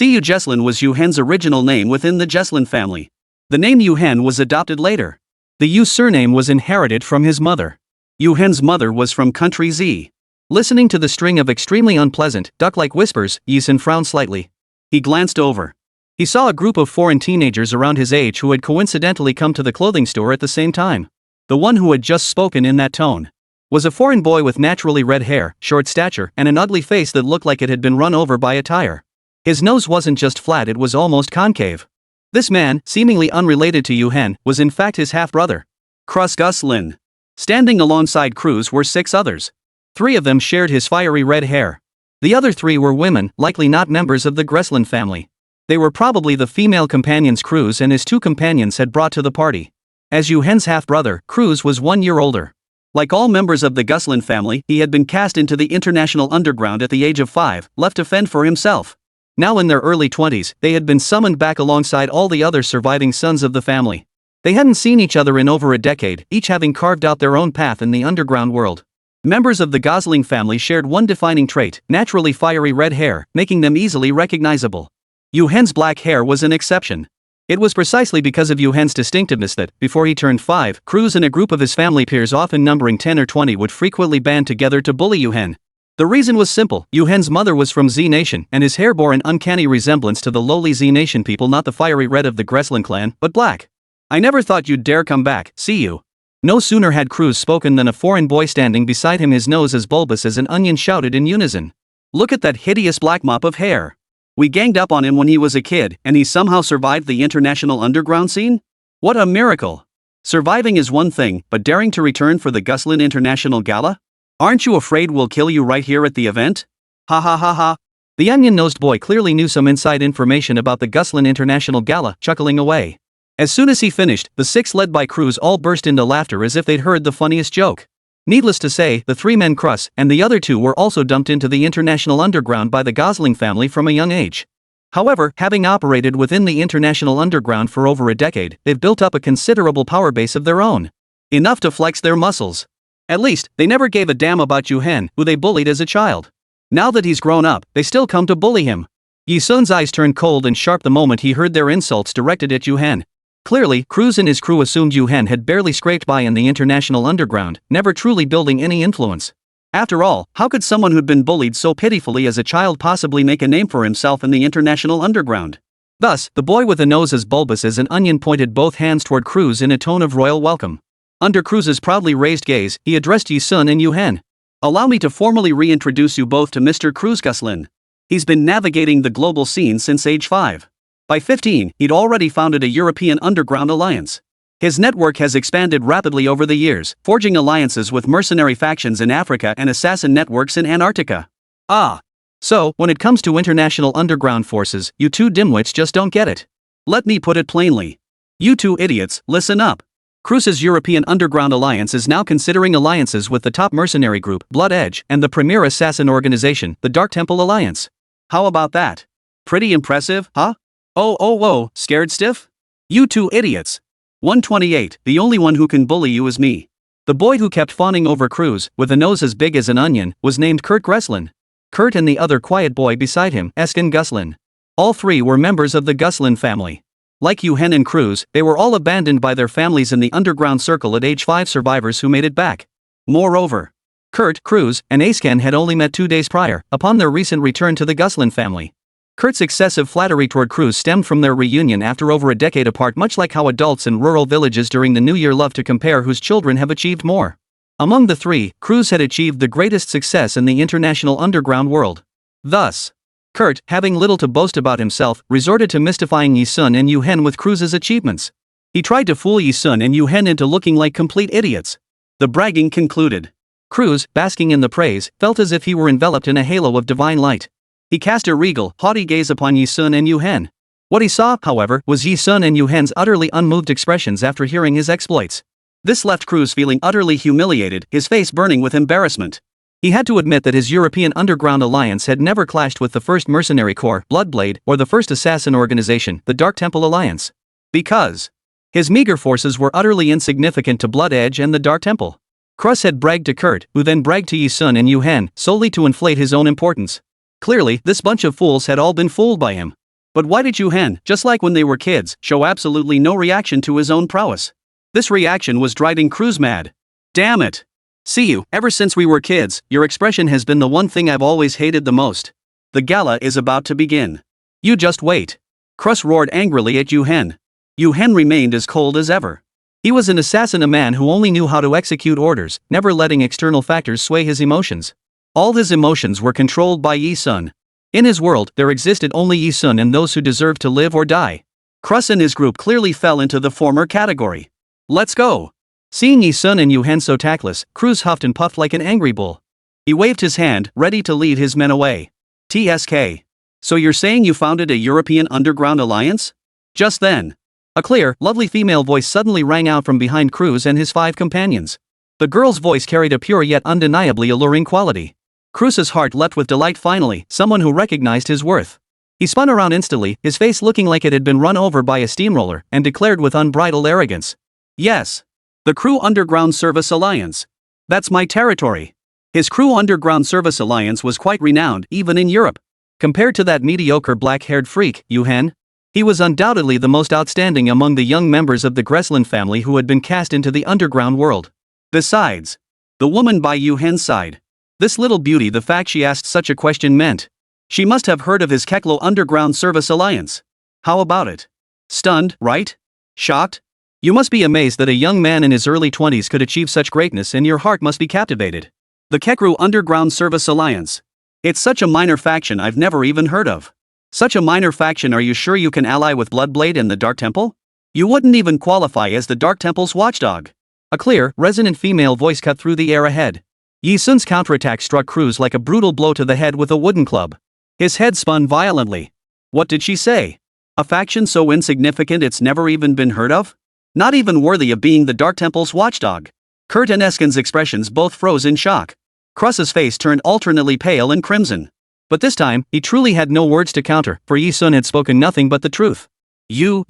Yu Jesslyn was Yu Hen's original name within the Jesslyn family. The name Yu Hen was adopted later. The Yu surname was inherited from his mother. Yu Hen's mother was from country Z. Listening to the string of extremely unpleasant, duck-like whispers, Yi Sun frowned slightly. He glanced over. He saw a group of foreign teenagers around his age who had coincidentally come to the clothing store at the same time. The one who had just spoken in that tone was a foreign boy with naturally red hair, short stature, and an ugly face that looked like it had been run over by a tire. His nose wasn't just flat, it was almost concave. This man, seemingly unrelated to Yu Hen, was in fact his half-brother. Gus Lin. Standing alongside Cruz were 6 others. 3 of them shared his fiery red hair. The other 3 were women, likely not members of the Gresslin family. They were probably the female companions Cruz and his 2 companions had brought to the party. As Yu Hen's half-brother, Cruz was 1 year older. Like all members of the Gresslin family, he had been cast into the international underground at the age of 5, left to fend for himself. Now in their early 20s, they had been summoned back alongside all the other surviving sons of the family. They hadn't seen each other in over a decade, each having carved out their own path in the underground world. Members of the Gosling family shared one defining trait, naturally fiery red hair, making them easily recognizable. Yu Hen's black hair was an exception. It was precisely because of Yu Hen's distinctiveness that, before he turned 5, Cruz and a group of his family peers, often numbering 10 or 20, would frequently band together to bully Yu Hen. The reason was simple: Yu Hen's mother was from Z Nation, and his hair bore an uncanny resemblance to the lowly Z Nation people, not the fiery red of the Gresslin clan, but black. "I never thought you'd dare come back, see you." No sooner had Cruz spoken than a foreign boy standing beside him, his nose as bulbous as an onion, shouted in unison. "Look at that hideous black mop of hair. We ganged up on him when he was a kid, and he somehow survived the international underground scene? What a miracle! Surviving is one thing, but daring to return for the Gresslin International Gala? Aren't you afraid we'll kill you right here at the event? Ha ha ha ha." The onion-nosed boy clearly knew some inside information about the Gresslin International Gala, chuckling away. As soon as he finished, the six led by Cruz all burst into laughter as if they'd heard the funniest joke. Needless to say, the three men Cruz and the other two were also dumped into the international underground by the Gosling family from a young age. However, having operated within the international underground for over a decade, they've built up a considerable power base of their own. Enough to flex their muscles. At least, they never gave a damn about Yu Hen, who they bullied as a child. Now that he's grown up, they still come to bully him. Yi Sun's eyes turned cold and sharp the moment he heard their insults directed at Yu Hen. Clearly, Cruz and his crew assumed Yu Hen had barely scraped by in the international underground, never truly building any influence. After all, how could someone who'd been bullied so pitifully as a child possibly make a name for himself in the international underground? Thus, the boy with a nose as bulbous as an onion pointed both hands toward Cruz in a tone of royal welcome. Under Cruz's proudly raised gaze, he addressed Yi Sun and Yu Hen. "Allow me to formally reintroduce you both to Mr. Cruz Gosling. He's been navigating the global scene since age 5. By 15, he'd already founded a European underground alliance. His network has expanded rapidly over the years, forging alliances with mercenary factions in Africa and assassin networks in Antarctica. Ah. So, when it comes to international underground forces, you two dimwits just don't get it. Let me put it plainly. You two idiots, listen up. Cruz's European Underground Alliance is now considering alliances with the top mercenary group, Blood Edge, and the premier assassin organization, the Dark Temple Alliance. How about that? Pretty impressive, huh? Oh, scared stiff? You two idiots. 128, the only one who can bully you is me. The boy who kept fawning over Cruz, with a nose as big as an onion, was named Kurt Gosling. Kurt and the other quiet boy beside him, Eskin Gosling. All three were members of the Gosling family. Like Yu Hen and Cruz, they were all abandoned by their families in the underground circle at age 5 survivors who made it back. Moreover, Kurt, Cruz, and Eskin had only met 2 days prior, upon their recent return to the Gosling family. Kurt's excessive flattery toward Cruz stemmed from their reunion after over a decade apart, much like how adults in rural villages during the New Year love to compare whose children have achieved more. Among the three, Cruz had achieved the greatest success in the international underground world. Thus, Kurt, having little to boast about himself, resorted to mystifying Yi Sun and Yu Hen with Cruz's achievements. He tried to fool Yi Sun and Yu Hen into looking like complete idiots. The bragging concluded. Cruz, basking in the praise, felt as if he were enveloped in a halo of divine light. He cast a regal, haughty gaze upon Yi Sun and Yu Hen. What he saw, however, was Yi Sun and Yu Hen's utterly unmoved expressions after hearing his exploits. This left Cruz feeling utterly humiliated, his face burning with embarrassment. He had to admit that his European Underground Alliance had never clashed with the first Mercenary Corps, Bloodblade, or the first assassin organization, the Dark Temple Alliance. Because his meager forces were utterly insignificant to Blood Edge and the Dark Temple. Cruz had bragged to Kurt, who then bragged to Yi Sun and Yu Hen, solely to inflate his own importance. Clearly, this bunch of fools had all been fooled by him. But why did Yu Hen, just like when they were kids, show absolutely no reaction to his own prowess? This reaction was driving Cruz mad. Damn it! See you, ever since we were kids, your expression has been the one thing I've always hated the most. The gala is about to begin. You just wait. Cruz roared angrily at Yu Hen. Yu Hen remained as cold as ever. He was an assassin, a man who only knew how to execute orders, never letting external factors sway his emotions. All his emotions were controlled by Yi Sun. In his world, there existed only Yi Sun and those who deserved to live or die. Cruz and his group clearly fell into the former category. Let's go! Seeing Yi Sun and Yu Hen so tactless, Cruz huffed and puffed like an angry bull. He waved his hand, ready to lead his men away. TSK. So you're saying you founded a European Underground Alliance? Just then, a clear, lovely female voice suddenly rang out from behind Cruz and his 5 companions. The girl's voice carried a pure yet undeniably alluring quality. Cruz's heart leapt with delight. Finally, someone who recognized his worth. He spun around instantly, his face looking like it had been run over by a steamroller, and declared with unbridled arrogance. Yes. The Crew Underground Service Alliance. That's my territory. His Crew Underground Service Alliance was quite renowned, even in Europe. Compared to that mediocre black-haired freak, Yu Hen, he was undoubtedly the most outstanding among the young members of the Gosling family who had been cast into the underground world. Besides, the woman by Yu Hen's side. This little beauty, the fact she asked such a question meant she must have heard of his Keklo Underground Service Alliance. How about it? Stunned, right? Shocked? You must be amazed that a young man in his early 20s could achieve such greatness, and your heart must be captivated. The Kekro Underground Service Alliance. It's such a minor faction I've never even heard of. Such a minor faction, are you sure you can ally with Bloodblade and the Dark Temple? You wouldn't even qualify as the Dark Temple's watchdog. A clear, resonant female voice cut through the air ahead. Yi Sun's counterattack struck Cruz like a brutal blow to the head with a wooden club. His head spun violently. What did she say? A faction so insignificant it's never even been heard of? Not even worthy of being the Dark Temple's watchdog. Kurt and Esken's expressions both froze in shock. Kruss's face turned alternately pale and crimson. But this time, he truly had no words to counter, for Yi Sun had spoken nothing but the truth. You.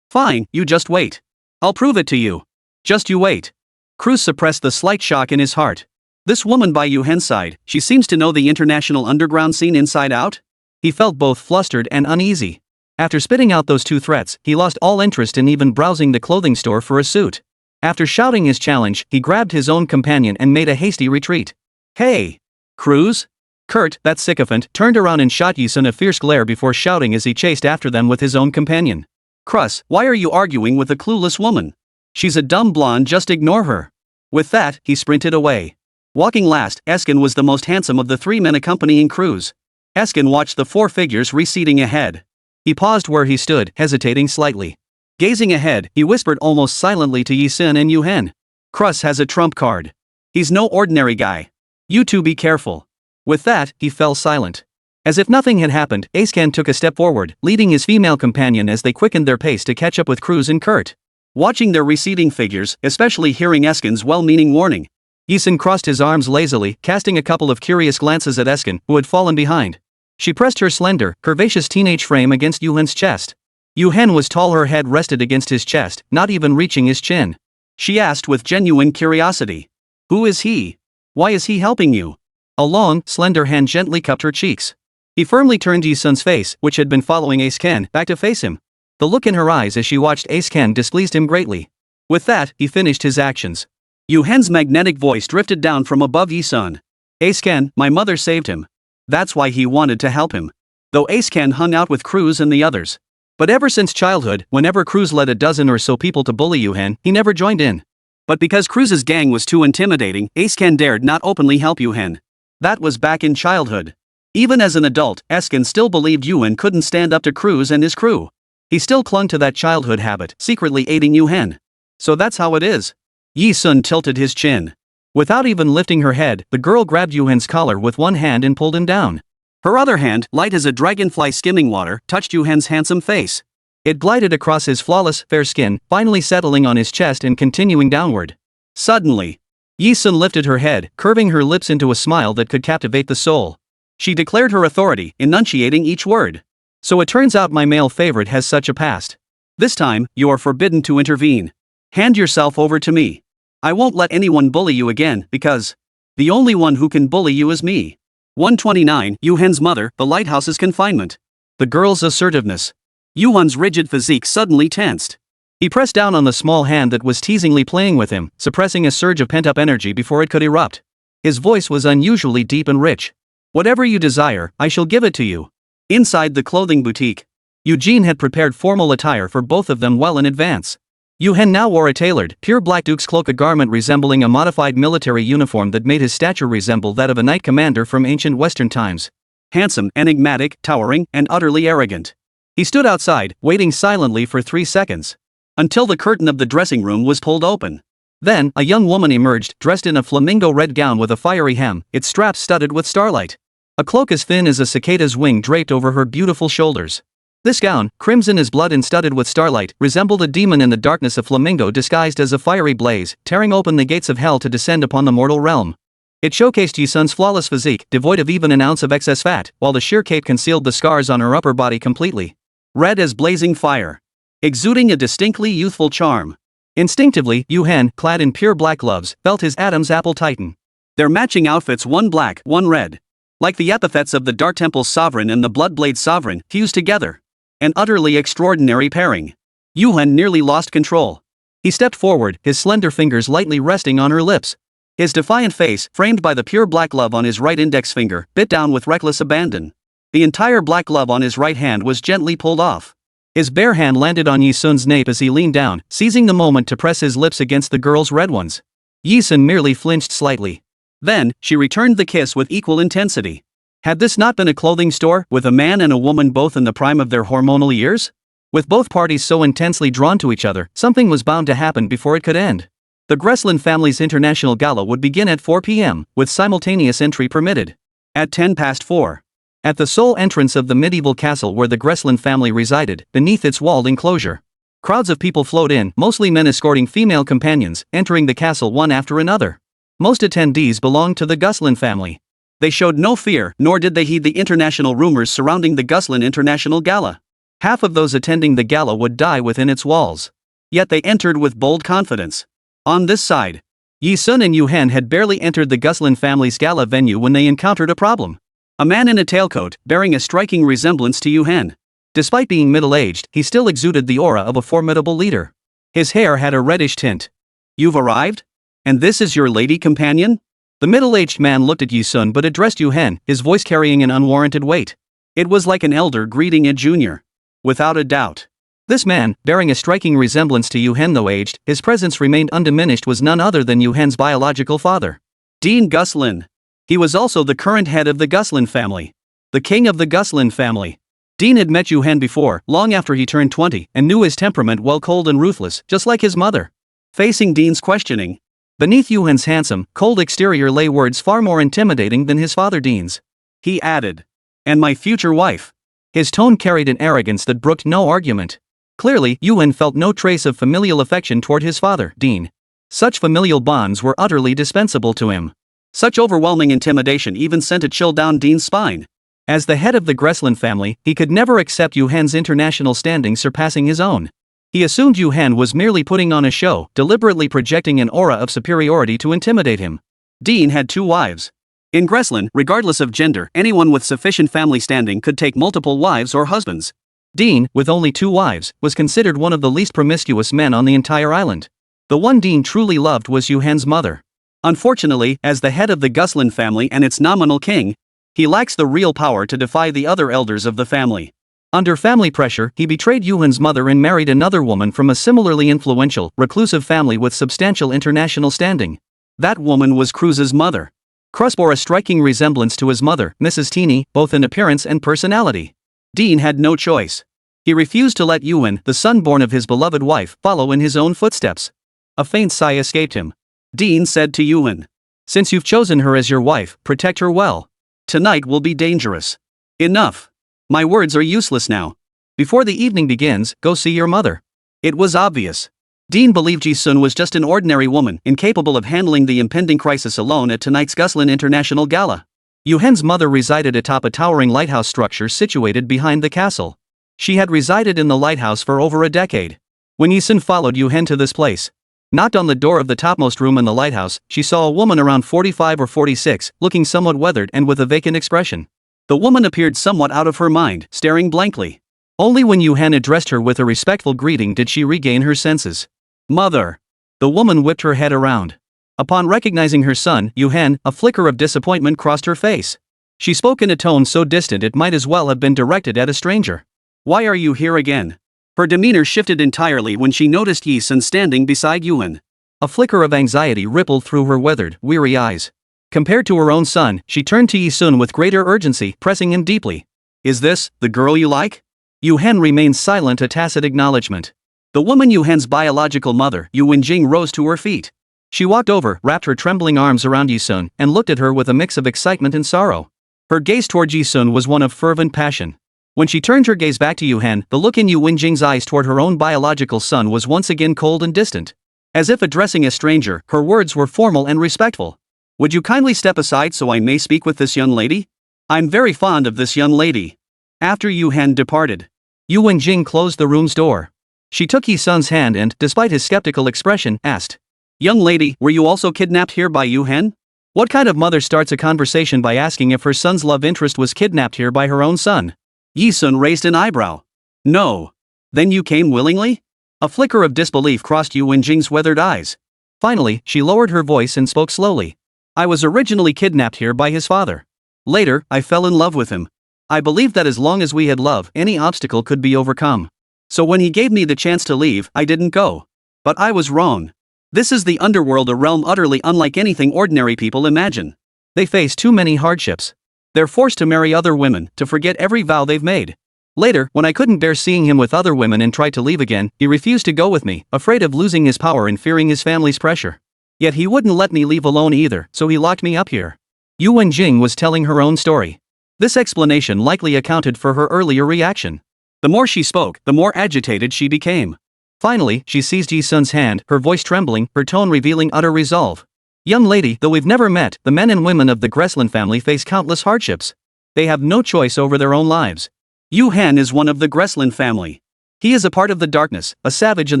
Fine, you just wait. I'll prove it to you. Just you wait. Cruz suppressed the slight shock in his heart. This woman by Yu Hen's side, she seems to know the international underground scene inside out? He felt both flustered and uneasy. After spitting out those two threats, he lost all interest in even browsing the clothing store for a suit. After shouting his challenge, he grabbed his own companion and made a hasty retreat. Hey! Cruz? Kurt, that sycophant, turned around and shot Yi Sun a fierce glare before shouting as he chased after them with his own companion. Kruss, why are you arguing with a clueless woman? She's a dumb blonde, just ignore her. With that, he sprinted away. Walking last, Esken was the most handsome of the three men accompanying Cruz. Esken watched the four figures receding ahead. He paused where he stood, hesitating slightly. Gazing ahead, he whispered almost silently to Yi Sun and Yu Hen. Kruss has a trump card. He's no ordinary guy. You two be careful. With that, he fell silent. As if nothing had happened, Esken took a step forward, leading his female companion as they quickened their pace to catch up with Cruz and Kurt. Watching their receding figures, especially hearing Esken's well-meaning warning, Yi Sun crossed his arms lazily, casting a couple of curious glances at Esken, who had fallen behind. She pressed her slender, curvaceous teenage frame against Yu Hen's chest. Yu Hen was tall, her head rested against his chest, not even reaching his chin. She asked with genuine curiosity. Who is he? Why is he helping you? A long, slender hand gently cupped her cheeks. He firmly turned Yi Sun's face, which had been following Esken, back to face him. The look in her eyes as she watched Esken displeased him greatly. With that, he finished his actions. Yu Hen's magnetic voice drifted down from above Yi Sun. Esken, my mother saved him. That's why he wanted to help him. Though Esken hung out with Cruz and the others. But ever since childhood, whenever Cruz led a dozen or so people to bully Yu Hen, he never joined in. But because Cruz's gang was too intimidating, Esken dared not openly help Yu Hen. That was back in childhood. Even as an adult, Esken still believed Yu Hen couldn't stand up to Cruz and his crew. He still clung to that childhood habit, secretly aiding Yu Hen. So that's how it is. Yi Sun tilted his chin. Without even lifting her head, the girl grabbed Yu Hen's collar with one hand and pulled him down. Her other hand, light as a dragonfly skimming water, touched Yu Hen's handsome face. It glided across his flawless, fair skin, finally settling on his chest and continuing downward. Suddenly, Yi Sun lifted her head, curving her lips into a smile that could captivate the soul. She declared her authority, enunciating each word. So it turns out my male favorite has such a past. This time, you are forbidden to intervene. Hand yourself over to me. I won't let anyone bully you again, because the only one who can bully you is me. 129, Yu Hen's mother, the lighthouse's confinement. The girl's assertiveness. Yu Hen's rigid physique suddenly tensed. He pressed down on the small hand that was teasingly playing with him, suppressing a surge of pent-up energy before it could erupt. His voice was unusually deep and rich. Whatever you desire, I shall give it to you. Inside the clothing boutique, Eugene had prepared formal attire for both of them well in advance. Yu Hen now wore a tailored, pure black duke's cloak, a garment resembling a modified military uniform that made his stature resemble that of a knight commander from ancient Western times. Handsome, enigmatic, towering, and utterly arrogant. He stood outside, waiting silently for 3 seconds. Until the curtain of the dressing room was pulled open. Then, a young woman emerged, dressed in a flamingo red gown with a fiery hem, its straps studded with starlight. A cloak as thin as a cicada's wing draped over her beautiful shoulders. This gown, crimson as blood and studded with starlight, resembled a demon in the darkness, a flamingo disguised as a fiery blaze, tearing open the gates of hell to descend upon the mortal realm. It showcased Yi Sun's flawless physique, devoid of even an ounce of excess fat, while the sheer cape concealed the scars on her upper body completely. Red as blazing fire. Exuding a distinctly youthful charm. Instinctively, Yu Hen, clad in pure black gloves, felt his Adam's apple tighten. Their matching outfits, one black, one red. Like the epithets of the Dark Temple's sovereign and the Bloodblade sovereign, fused together. An utterly extraordinary pairing. Yu Hen nearly lost control. He stepped forward, his slender fingers lightly resting on her lips. His defiant face, framed by the pure black glove on his right index finger, bit down with reckless abandon. The entire black glove on his right hand was gently pulled off. His bare hand landed on Yi Sun's nape as he leaned down, seizing the moment to press his lips against the girl's red ones. Yi Sun merely flinched slightly. Then, she returned the kiss with equal intensity. Had this not been a clothing store, with a man and a woman both in the prime of their hormonal years? With both parties so intensely drawn to each other, something was bound to happen before it could end. The Gresslin family's international gala would begin at 4 p.m., with simultaneous entry permitted. At 4:10, At the sole entrance of the medieval castle where the Gresslin family resided, beneath its walled enclosure, crowds of people flowed in, mostly men escorting female companions, entering the castle one after another. Most attendees belonged to the Gusslin family. They showed no fear, nor did they heed the international rumors surrounding the Gusslin International Gala. Half of those attending the gala would die within its walls. Yet they entered with bold confidence. On this side, Yi Sun and Yu Hen had barely entered the Gusslin family's gala venue when they encountered a problem. A man in a tailcoat, bearing a striking resemblance to Yu Hen. Despite being middle-aged, he still exuded the aura of a formidable leader. His hair had a reddish tint. "You've arrived? And this is your lady companion?" The middle-aged man looked at Yi Sun but addressed Yu Hen, his voice carrying an unwarranted weight. It was like an elder greeting a junior. Without a doubt. This man, bearing a striking resemblance to Yu Hen though aged, his presence remained undiminished, was none other than Yu Hen's biological father, Dean Gusslin. He was also the current head of the Gusslin family. The king of the Gusslin family. Dean had met Yu Hen before, long after he turned 20, and knew his temperament well, cold and ruthless, just like his mother. Facing Dean's questioning, beneath Yu Hen's handsome, cold exterior lay words far more intimidating than his father Dean's. He added, "And my future wife." His tone carried an arrogance that brooked no argument. Clearly, Yu Hen felt no trace of familial affection toward his father, Dean. Such familial bonds were utterly dispensable to him. Such overwhelming intimidation even sent a chill down Dean's spine. As the head of the Gresslin family, he could never accept Yu Hen's international standing surpassing his own. He assumed Yu Hen was merely putting on a show, deliberately projecting an aura of superiority to intimidate him. Dean had 2 wives. In Gresslin, regardless of gender, anyone with sufficient family standing could take multiple wives or husbands. Dean, with only 2 wives, was considered one of the least promiscuous men on the entire island. The one Dean truly loved was Yu Hen's mother. Unfortunately, as the head of the Gusslin family and its nominal king, he lacks the real power to defy the other elders of the family. Under family pressure, he betrayed Yu Hen's mother and married another woman from a similarly influential, reclusive family with substantial international standing. That woman was Cruz's mother. Cruz bore a striking resemblance to his mother, Mrs. Teeny, both in appearance and personality. Dean had no choice. He refused to let Yu Hen, the son born of his beloved wife, follow in his own footsteps. A faint sigh escaped him. Dean said to Yu Hen, "Since you've chosen her as your wife, protect her well. Tonight will be dangerous." "Enough. My words are useless now. Before the evening begins, go see your mother." It was obvious. Dean believed Yi Sun was just an ordinary woman, incapable of handling the impending crisis alone at tonight's Gusslin International Gala. Yu Hen's mother resided atop a towering lighthouse structure situated behind the castle. She had resided in the lighthouse for over a decade. When Yi Sun followed Yu Hen to this place, knocked on the door of the topmost room in the lighthouse, she saw a woman around 45 or 46, looking somewhat weathered and with a vacant expression. The woman appeared somewhat out of her mind, staring blankly. Only when Yu Hen addressed her with a respectful greeting did she regain her senses. "Mother." The woman whipped her head around. Upon recognizing her son, Yu Hen, a flicker of disappointment crossed her face. She spoke in a tone so distant it might as well have been directed at a stranger. "Why are you here again?" Her demeanor shifted entirely when she noticed Yi Sun standing beside Yu Hen. A flicker of anxiety rippled through her weathered, weary eyes. Compared to her own son, she turned to Yi Sun with greater urgency, pressing him deeply. "Is this the girl you like?" Yu Hen remained silent, a tacit acknowledgement. The woman Yu Hen's biological mother, Yu Wenjing, rose to her feet. She walked over, wrapped her trembling arms around Yi Sun, and looked at her with a mix of excitement and sorrow. Her gaze toward Yi Sun was one of fervent passion. When she turned her gaze back to Yu Hen, the look in Yu Wenjing's eyes toward her own biological son was once again cold and distant. As if addressing a stranger, her words were formal and respectful. "Would you kindly step aside so I may speak with this young lady? I'm very fond of this young lady." After Yu Hen departed, Yu Wenjing closed the room's door. She took Yi Sun's hand and, despite his skeptical expression, asked, "Young lady, were you also kidnapped here by Yu Hen?" What kind of mother starts a conversation by asking if her son's love interest was kidnapped here by her own son? Yi Sun raised an eyebrow. "No. Then you came willingly?" A flicker of disbelief crossed Yu Wenjing's weathered eyes. Finally, she lowered her voice and spoke slowly. "I was originally kidnapped here by his father. Later, I fell in love with him. I believed that as long as we had love, any obstacle could be overcome. So when he gave me the chance to leave, I didn't go. But I was wrong. This is the underworld, a realm utterly unlike anything ordinary people imagine. They face too many hardships. They're forced to marry other women, to forget every vow they've made. Later, when I couldn't bear seeing him with other women and tried to leave again, he refused to go with me, afraid of losing his power and fearing his family's pressure. Yet he wouldn't let me leave alone either, so he locked me up here." Yu Wenjing was telling her own story. This explanation likely accounted for her earlier reaction. The more she spoke, the more agitated she became. Finally, she seized Yi-sun's hand, her voice trembling, her tone revealing utter resolve. Young lady, though we've never met, the men and women of the Gresslin family face countless hardships. They have no choice over their own lives. Yu Hen is one of the Gresslin family. He is a part of the darkness, a savage in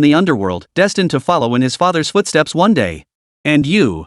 the underworld, destined to follow in his father's footsteps one day. And you're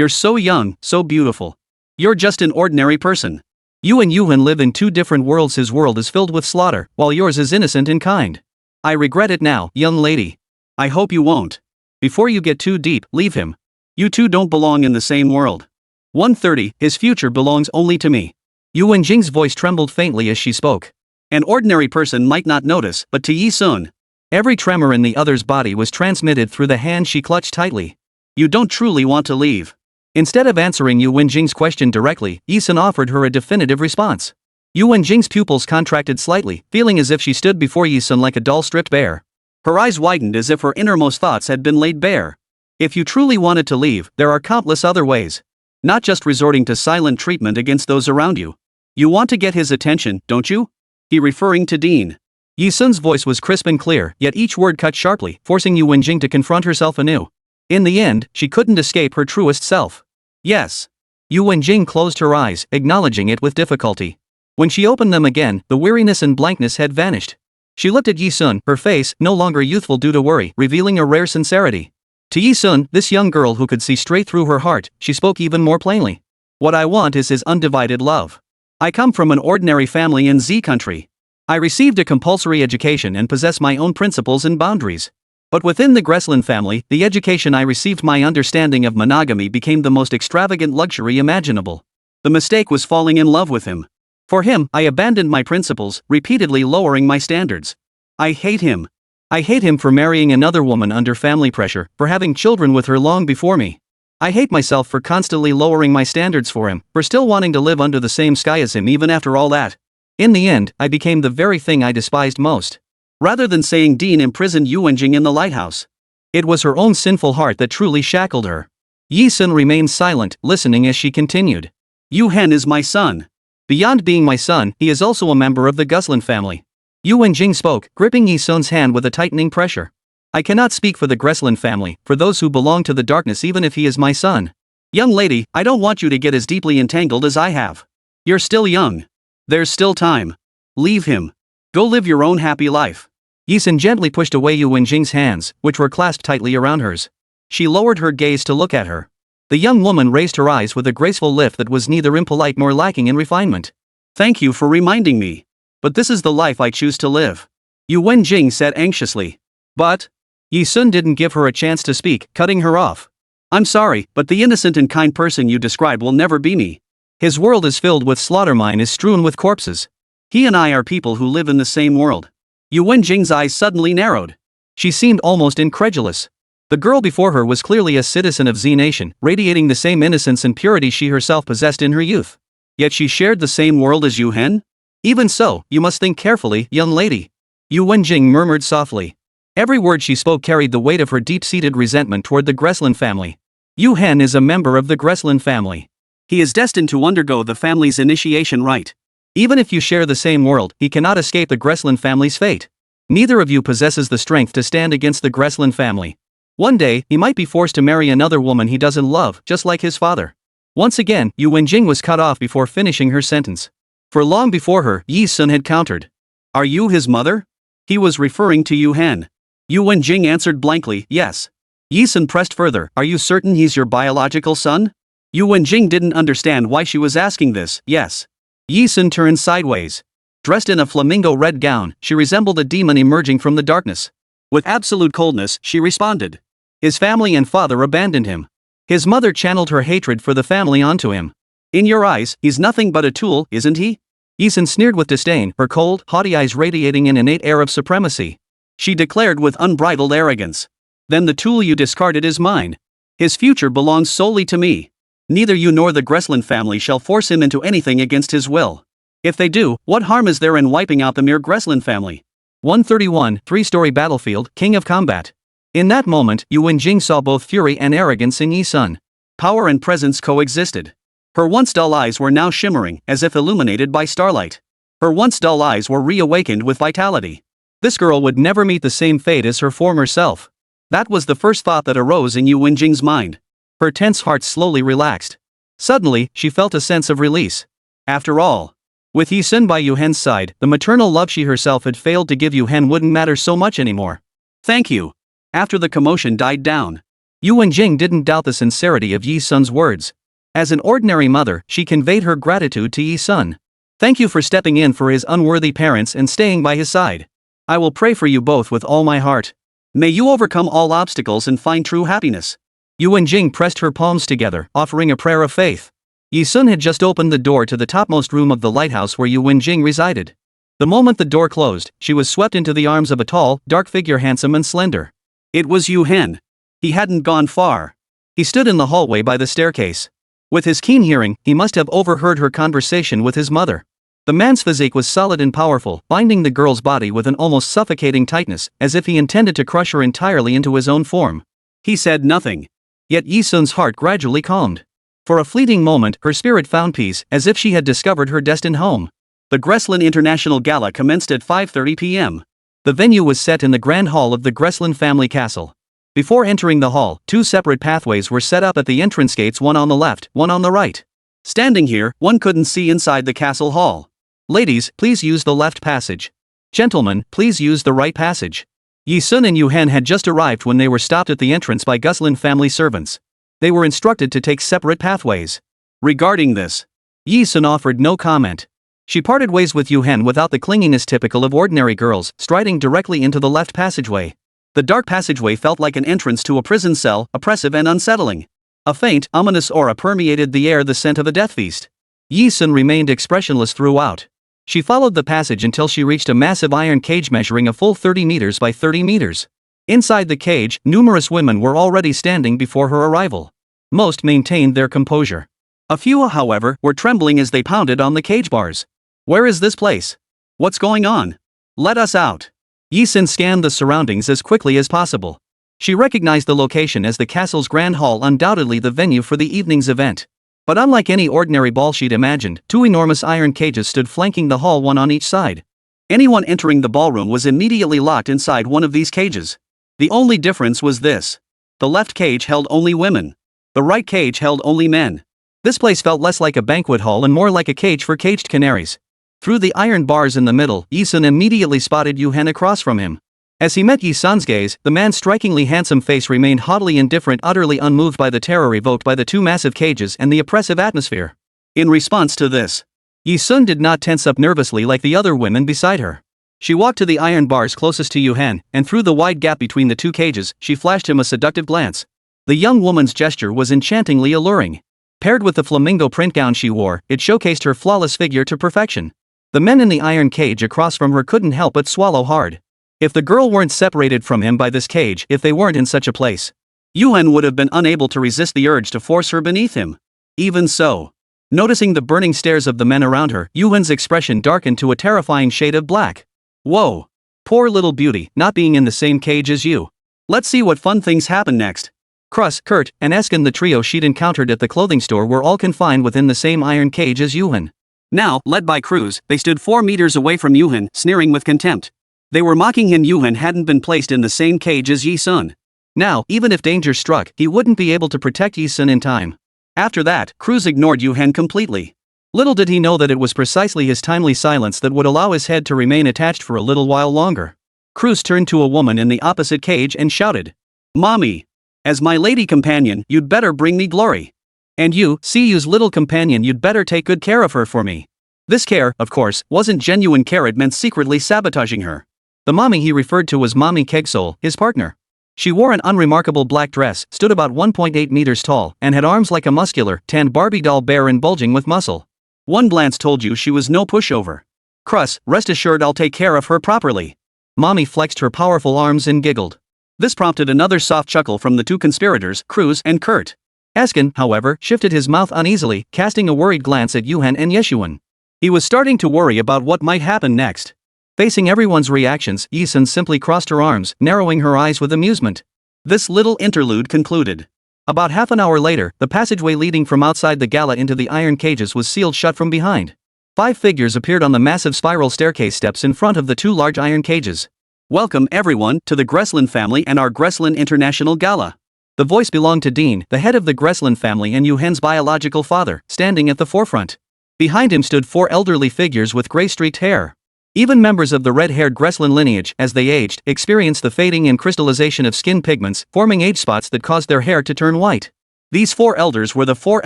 so young, so beautiful. You're just an ordinary person. You and Yu Hen live in two different worlds. His world is filled with slaughter, while yours is innocent and kind. I regret it now, young lady. I hope you won't. Before you get too deep, leave him. You two don't belong in the same world. 130, his future belongs only to me. Yu Wenjing's voice trembled faintly as she spoke. An ordinary person might not notice, but to Yi-sun, every tremor in the other's body was transmitted through the hand she clutched tightly. You don't truly want to leave. Instead of answering Yu Wenjing's question directly, Yi-sun offered her a definitive response. Yu Wenjing's pupils contracted slightly, feeling as if she stood before Yi-sun like a doll stripped bare. Her eyes widened as if her innermost thoughts had been laid bare. If you truly wanted to leave, there are countless other ways. Not just resorting to silent treatment against those around you. You want to get his attention, don't you? He referring to Dean. Yi-sun's voice was crisp and clear, yet each word cut sharply, forcing Yu Wenjing to confront herself anew. In the end, she couldn't escape her truest self. Yes. Yu Wenjing closed her eyes, acknowledging it with difficulty. When she opened them again, the weariness and blankness had vanished. She looked at Yi-sun, her face, no longer youthful due to worry, revealing a rare sincerity. To Yi-sun, this young girl who could see straight through her heart, she spoke even more plainly. What I want is his undivided love. I come from an ordinary family in Z country. I received a compulsory education and possess my own principles and boundaries. But within the Gresslin family, the education I received, my understanding of monogamy became the most extravagant luxury imaginable. The mistake was falling in love with him. For him, I abandoned my principles, repeatedly lowering my standards. I hate him. I hate him for marrying another woman under family pressure, for having children with her long before me. I hate myself for constantly lowering my standards for him, for still wanting to live under the same sky as him even after all that. In the end, I became the very thing I despised most. Rather than saying Dean imprisoned Yu Wenjing in the lighthouse, it was her own sinful heart that truly shackled her. Yi-sun remained silent, listening as she continued. Yu Hen is my son. Beyond being my son, he is also a member of the Gresslin family. Yu Wenjing spoke, gripping Yi-sun's hand with a tightening pressure. I cannot speak for the Gresslin family, for those who belong to the darkness, even if he is my son. Young lady, I don't want you to get as deeply entangled as I have. You're still young. There's still time. Leave him. Go live your own happy life. Yi-sun gently pushed away Yu Wenjing's hands, which were clasped tightly around hers. She lowered her gaze to look at her. The young woman raised her eyes with a graceful lift that was neither impolite nor lacking in refinement. Thank you for reminding me. But this is the life I choose to live. Yu Wenjing said anxiously. But Yi-sun didn't give her a chance to speak, cutting her off. I'm sorry, but the innocent and kind person you describe will never be me. His world is filled with slaughter, mine is strewn with corpses. He and I are people who live in the same world. Yu Wenjing's eyes suddenly narrowed. She seemed almost incredulous. The girl before her was clearly a citizen of Z Nation, radiating the same innocence and purity she herself possessed in her youth. Yet she shared the same world as Yu Hen? Even so, you must think carefully, young lady. Yu Wenjing murmured softly. Every word she spoke carried the weight of her deep-seated resentment toward the Gresslin family. Yu Hen is a member of the Gresslin family. He is destined to undergo the family's initiation rite. Even if you share the same world, he cannot escape the Gresslin family's fate. Neither of you possesses the strength to stand against the Gresslin family. One day, he might be forced to marry another woman he doesn't love, just like his father. Once again, Yu Wenjing was cut off before finishing her sentence. For long before her, Yi-sun had countered. Are you his mother? He was referring to Yu Hen. Yu Wenjing answered blankly, yes. Yi-sun pressed further, are you certain he's your biological son? Yu Wenjing didn't understand why she was asking this, yes. Yi-sun turned sideways. Dressed in a flamingo red gown, she resembled a demon emerging from the darkness. With absolute coldness, she responded. His family and father abandoned him. His mother channeled her hatred for the family onto him. In your eyes, he's nothing but a tool, isn't he? Yi-sun sneered with disdain, her cold, haughty eyes radiating an innate air of supremacy. She declared with unbridled arrogance. Then the tool you discarded is mine. His future belongs solely to me. Neither you nor the Gresslin family shall force him into anything against his will. If they do, what harm is there in wiping out the mere Gresslin family? 131, three-story battlefield, king of combat. In that moment, Yu Wenjing saw both fury and arrogance in Yi-sun. Power and presence coexisted. Her once dull eyes were now shimmering, as if illuminated by starlight. Her once dull eyes were reawakened with vitality. This girl would never meet the same fate as her former self. That was the first thought that arose in Yu Wenjing's mind. Her tense heart slowly relaxed. Suddenly, she felt a sense of release. After all, with Yi Sun by Yu Hen's side, the maternal love she herself had failed to give Yu Hen wouldn't matter so much anymore. Thank you. After the commotion died down, Yu Wenjing didn't doubt the sincerity of Yi Sun's words. As an ordinary mother, she conveyed her gratitude to Yi Sun. Thank you for stepping in for his unworthy parents and staying by his side. I will pray for you both with all my heart. May you overcome all obstacles and find true happiness. Yu Wenjing pressed her palms together, offering a prayer of faith. Yi Sun had just opened the door to the topmost room of the lighthouse where Yu Wenjing resided. The moment the door closed, she was swept into the arms of a tall, dark figure, handsome and slender. It was Yu Hen. He hadn't gone far. He stood in the hallway by the staircase. With his keen hearing, he must have overheard her conversation with his mother. The man's physique was solid and powerful, binding the girl's body with an almost suffocating tightness, as if he intended to crush her entirely into his own form. He said nothing. Yet Yi Sun's heart gradually calmed. For a fleeting moment, her spirit found peace, as if she had discovered her destined home. The Greslin International Gala commenced at 5:30 p.m. The venue was set in the grand hall of the Greslin family castle. Before entering the hall, two separate pathways were set up at the entrance gates, one on the left, one on the right. Standing here, one couldn't see inside the castle hall. Ladies, please use the left passage. Gentlemen, please use the right passage. Yi Sun and Yu Hen had just arrived when they were stopped at the entrance by Greslin family servants. They were instructed to take separate pathways. Regarding this, Yi Sun offered no comment. She parted ways with Yu Hen without the clinginess typical of ordinary girls, striding directly into the left passageway. The dark passageway felt like an entrance to a prison cell, oppressive and unsettling. A faint, ominous aura permeated the air, the scent of a death feast. Yi Sun remained expressionless throughout. She followed the passage until she reached a massive iron cage measuring a full 30 meters by 30 meters. Inside the cage, numerous women were already standing before her arrival. Most maintained their composure. A few, however, were trembling as they pounded on the cage bars. Where is this place? What's going on? Let us out. Yi Sun scanned the surroundings as quickly as possible. She recognized the location as the castle's grand hall, undoubtedly the venue for the evening's event. But unlike any ordinary ball she'd imagined, two enormous iron cages stood flanking the hall, one on each side. Anyone entering the ballroom was immediately locked inside one of these cages. The only difference was this. The left cage held only women. The right cage held only men. This place felt less like a banquet hall and more like a cage for caged canaries. Through the iron bars in the middle, Yi Sun immediately spotted Yu Hen across from him. As he met Yi Sun's gaze, the man's strikingly handsome face remained haughtily indifferent, utterly unmoved by the terror evoked by the two massive cages and the oppressive atmosphere. In response to this, Yi Sun did not tense up nervously like the other women beside her. She walked to the iron bars closest to Yu Hen, and through the wide gap between the two cages, she flashed him a seductive glance. The young woman's gesture was enchantingly alluring. Paired with the flamingo print gown she wore, it showcased her flawless figure to perfection. The men in the iron cage across from her couldn't help but swallow hard. If the girl weren't separated from him by this cage, if they weren't in such a place, Yu Hen would have been unable to resist the urge to force her beneath him. Even so, noticing the burning stares of the men around her, Yu Hen's expression darkened to a terrifying shade of black. Whoa! Poor little beauty, not being in the same cage as you. Let's see what fun things happen next. Krus, Kurt, and Eskin, the trio she'd encountered at the clothing store, were all confined within the same iron cage as Yu Hen. Now, led by Cruz, they stood 4 meters away from Yu Hen, sneering with contempt. They were mocking him. Yu Hen hadn't been placed in the same cage as Yi Sun. Now, even if danger struck, he wouldn't be able to protect Yi Sun in time. After that, Cruz ignored Yu Hen completely. Little did he know that it was precisely his timely silence that would allow his head to remain attached for a little while longer. Cruz turned to a woman in the opposite cage and shouted, "Mommy! As my lady companion, you'd better bring me glory. And you, Siyu's little companion, you'd better take good care of her for me." This care, of course, wasn't genuine care. It meant secretly sabotaging her. The mommy he referred to was Mommy Kegsol, his partner. She wore an unremarkable black dress, stood about 1.8 meters tall, and had arms like a muscular, tanned Barbie doll, bare and bulging with muscle. One glance told you she was no pushover. Krus, rest assured I'll take care of her properly. Mommy flexed her powerful arms and giggled. This prompted another soft chuckle from the two conspirators, Cruz and Kurt. Eskin, however, shifted his mouth uneasily, casting a worried glance at Yu Hen and Yeshuan. He was starting to worry about what might happen next. Facing everyone's reactions, Yi Sun simply crossed her arms, narrowing her eyes with amusement. This little interlude concluded. About half an hour later, the passageway leading from outside the gala into the iron cages was sealed shut from behind. 5 figures appeared on the massive spiral staircase steps in front of the 2 large iron cages. Welcome everyone to the Gresslin family and our Gresslin International Gala. The voice belonged to Dean, the head of the Gresslin family and Yu Hen's biological father, standing at the forefront. Behind him stood 4 elderly figures with gray-streaked hair. Even members of the red-haired Gresslin lineage, as they aged, experienced the fading and crystallization of skin pigments, forming age spots that caused their hair to turn white. These 4 elders were the 4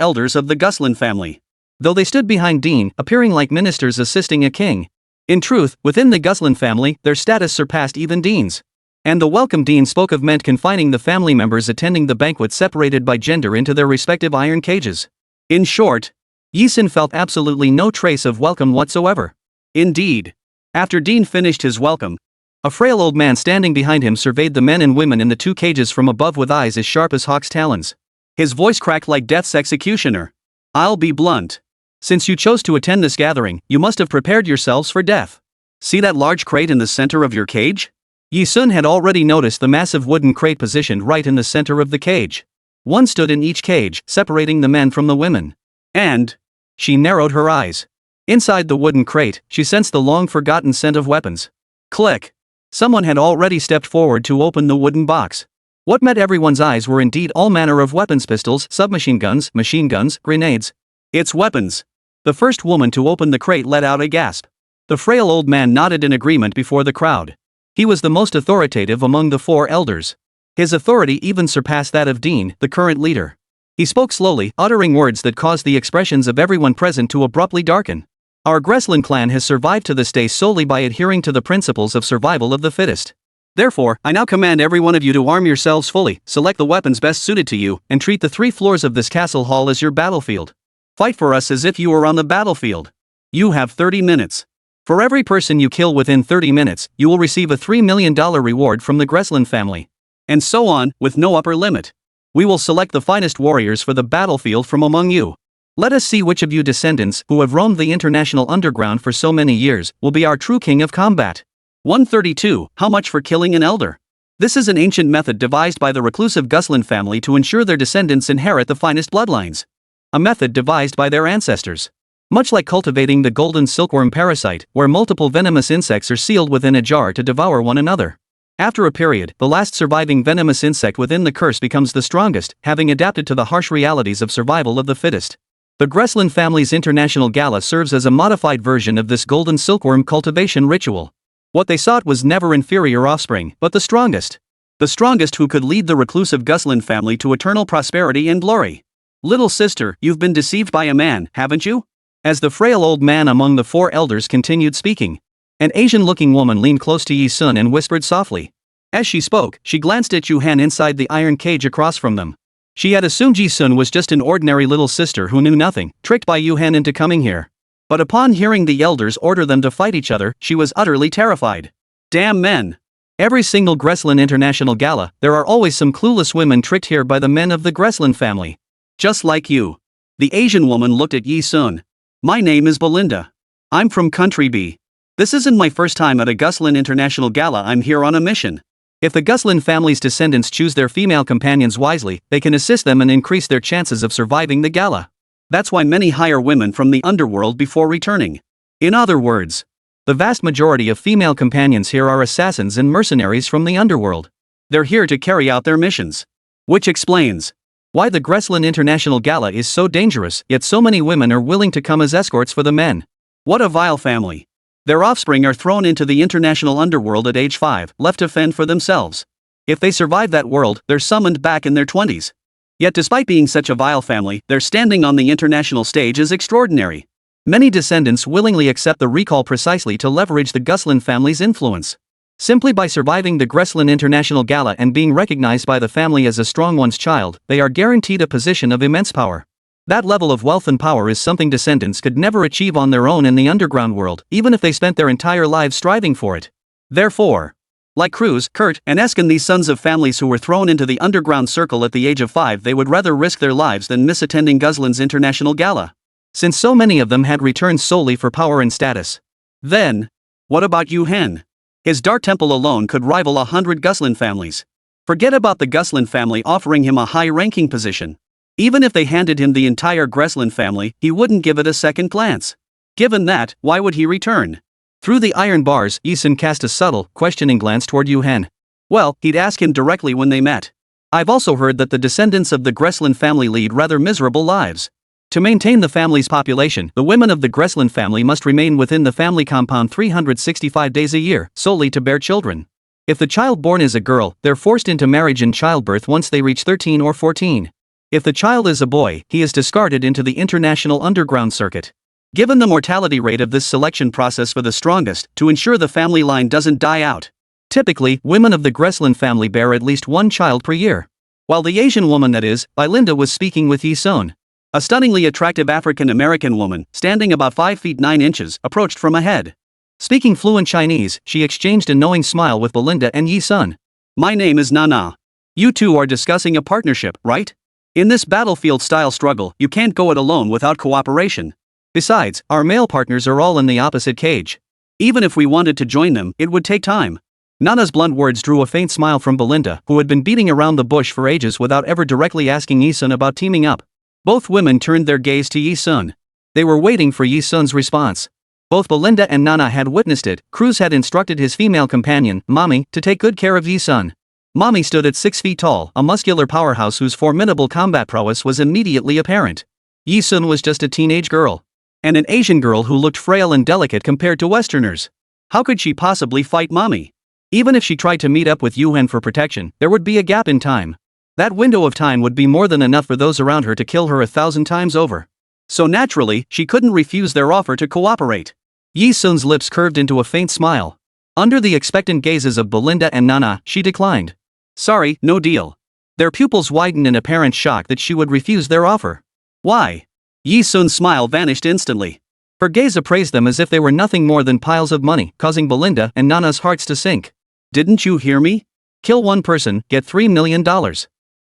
elders of the Gresslin family. Though they stood behind Dean, appearing like ministers assisting a king. In truth, within the Gresslin family, their status surpassed even Dean's. And the welcome Dean spoke of meant confining the family members attending the banquet separated by gender into their respective iron cages. In short, Yi Sun felt absolutely no trace of welcome whatsoever. Indeed. After Dean finished his welcome, a frail old man standing behind him surveyed the men and women in the 2 cages from above with eyes as sharp as hawk's talons. His voice cracked like death's executioner. I'll be blunt. Since you chose to attend this gathering, you must have prepared yourselves for death. See that large crate in the center of your cage? Yi Sun had already noticed the massive wooden crate positioned right in the center of the cage. One stood in each cage, separating the men from the women. And she narrowed her eyes. Inside the wooden crate, she sensed the long-forgotten scent of weapons. Click. Someone had already stepped forward to open the wooden box. What met everyone's eyes were indeed all manner of weapons: pistols, submachine guns, machine guns, grenades. It's weapons. The first woman to open the crate let out a gasp. The frail old man nodded in agreement before the crowd. He was the most authoritative among the 4 elders. His authority even surpassed that of Dean, the current leader. He spoke slowly, uttering words that caused the expressions of everyone present to abruptly darken. Our Gresslin clan has survived to this day solely by adhering to the principles of survival of the fittest. Therefore, I now command every one of you to arm yourselves fully, select the weapons best suited to you, and treat the 3 floors of this castle hall as your battlefield. Fight for us as if you were on the battlefield. You have 30 minutes. For every person you kill within 30 minutes, you will receive a $3 million reward from the Gresslin family. And so on, with no upper limit. We will select the finest warriors for the battlefield from among you. Let us see which of you descendants, who have roamed the international underground for so many years, will be our true king of combat. 132. How much for killing an elder? This is an ancient method devised by the reclusive Gresslin family to ensure their descendants inherit the finest bloodlines. A method devised by their ancestors. Much like cultivating the golden silkworm parasite, where multiple venomous insects are sealed within a jar to devour one another. After a period, the last surviving venomous insect within the curse becomes the strongest, having adapted to the harsh realities of survival of the fittest. The Gresslin family's international gala serves as a modified version of this golden silkworm cultivation ritual. What they sought was never inferior offspring, but the strongest. The strongest who could lead the reclusive Gresslin family to eternal prosperity and glory. Little sister, you've been deceived by a man, haven't you? As the frail old man among the 4 elders continued speaking, an Asian-looking woman leaned close to Yi Sun and whispered softly. As she spoke, she glanced at Yu Hen inside the iron cage across from them. She had assumed Yi Sun was just an ordinary little sister who knew nothing, tricked by Yu Hen into coming here. But upon hearing the elders order them to fight each other, she was utterly terrified. Damn men! Every single Gresslin international gala, there are always some clueless women tricked here by the men of the Gresslin family. Just like you. The Asian woman looked at Yi Sun. My name is Belinda. I'm from Country B. This isn't my first time at a Gresslin international gala. I'm here on a mission. If the Gresslin family's descendants choose their female companions wisely, they can assist them and increase their chances of surviving the gala. That's why many hire women from the underworld before returning. In other words, the vast majority of female companions here are assassins and mercenaries from the underworld. They're here to carry out their missions. Which explains why the Gresslin International Gala is so dangerous, yet so many women are willing to come as escorts for the men. What a vile family. Their offspring are thrown into the international underworld at age 5, left to fend for themselves. If they survive that world, they're summoned back in their 20s. Yet despite being such a vile family, their standing on the international stage is extraordinary. Many descendants willingly accept the recall precisely to leverage the Gresslin family's influence. Simply by surviving the Gresslin International Gala and being recognized by the family as a strong one's child, they are guaranteed a position of immense power. That level of wealth and power is something descendants could never achieve on their own in the underground world, even if they spent their entire lives striving for it. Therefore, like Cruz, Kurt, and Eskin, these sons of families who were thrown into the underground circle at the age of 5, they would rather risk their lives than miss attending Greslin's International Gala. Since so many of them had returned solely for power and status. Then, what about Yu Hen? His dark temple alone could rival 100 Gresslin families. Forget about the Guslan family offering him a high-ranking position. Even if they handed him the entire Gresslin family, he wouldn't give it a second glance. Given that, why would he return? Through the iron bars, Yu Sun cast a subtle, questioning glance toward Yu Hen. Well, he'd ask him directly when they met. I've also heard that the descendants of the Gresslin family lead rather miserable lives. To maintain the family's population, the women of the Gresslin family must remain within the family compound 365 days a year, solely to bear children. If the child born is a girl, they're forced into marriage and childbirth once they reach 13 or 14. If the child is a boy, he is discarded into the international underground circuit. Given the mortality rate of this selection process for the strongest, to ensure the family line doesn't die out, typically, women of the Gresslin family bear at least one child per year. While the Asian woman, that is, Belinda, was speaking with Yi Sun, a stunningly attractive African-American woman, standing about 5 feet 9 inches, approached from ahead. Speaking fluent Chinese, she exchanged a knowing smile with Belinda and Yi Sun. My name is Nana. You two are discussing a partnership, right? In this battlefield-style struggle, you can't go it alone without cooperation. Besides, our male partners are all in the opposite cage. Even if we wanted to join them, it would take time. Nana's blunt words drew a faint smile from Belinda, who had been beating around the bush for ages without ever directly asking Yi Sun about teaming up. Both women turned their gaze to Yi Sun. They were waiting for Yi Sun's response. Both Belinda and Nana had witnessed it. Cruz had instructed his female companion, Mommy, to take good care of Yi Sun. Mommy stood at 6 feet tall, a muscular powerhouse whose formidable combat prowess was immediately apparent. Yi Sun was just a teenage girl. And an Asian girl who looked frail and delicate compared to Westerners. How could she possibly fight Mommy? Even if she tried to meet up with Yu Hen for protection, there would be a gap in time. That window of time would be more than enough for those around her to kill her 1,000 times over. So naturally, she couldn't refuse their offer to cooperate. Yi Sun's lips curved into a faint smile. Under the expectant gazes of Belinda and Nana, she declined. Sorry, no deal. Their pupils widened in apparent shock that she would refuse their offer. Why? Yi Sun's smile vanished instantly. Her gaze appraised them as if they were nothing more than piles of money, causing Belinda and Nana's hearts to sink. Didn't you hear me? Kill one person, get $3 million.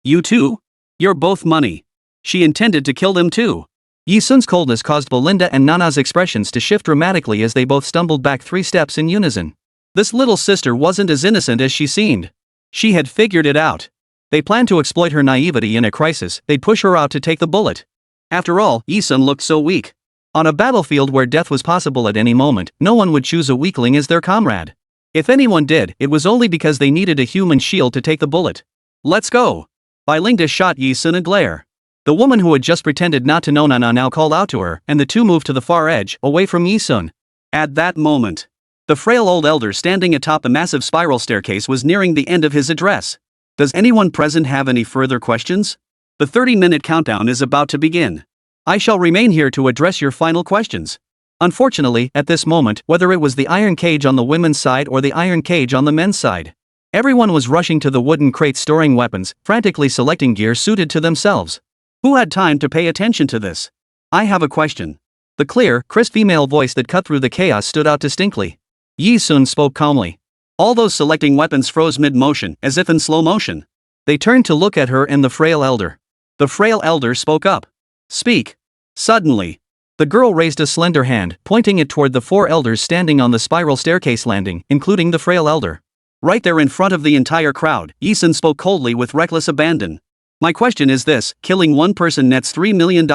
You too? You're both money. She intended to kill them too. Yi Sun's coldness caused Belinda and Nana's expressions to shift dramatically as they both stumbled back 3 steps in unison. This little sister wasn't as innocent as she seemed. She had figured it out. They planned to exploit her naivety in a crisis. They'd push her out to take the bullet. After all, Yi Sun looked so weak. On a battlefield where death was possible at any moment, no one would choose a weakling as their comrade. If anyone did, it was only because they needed a human shield to take the bullet. Let's go. Belinda shot Yi Sun a glare. The woman who had just pretended not to know Nana now called out to her, and the two moved to the far edge, away from Yi Sun. At that moment, the frail old elder standing atop the massive spiral staircase was nearing the end of his address. Does anyone present have any further questions? The 30-minute countdown is about to begin. I shall remain here to address your final questions. Unfortunately, at this moment, whether it was the iron cage on the women's side or the iron cage on the men's side, everyone was rushing to the wooden crates storing weapons, frantically selecting gear suited to themselves. Who had time to pay attention to this? I have a question. The clear, crisp female voice that cut through the chaos stood out distinctly. Yi Sun spoke calmly. All those selecting weapons froze mid-motion, as if in slow motion. They turned to look at her and the frail elder. The frail elder spoke up. Speak. Suddenly, the girl raised a slender hand, pointing it toward the 4 elders standing on the spiral staircase landing, including the frail elder. Right there in front of the entire crowd, Yi Sun spoke coldly with reckless abandon. My question is this: killing one person nets $3 million.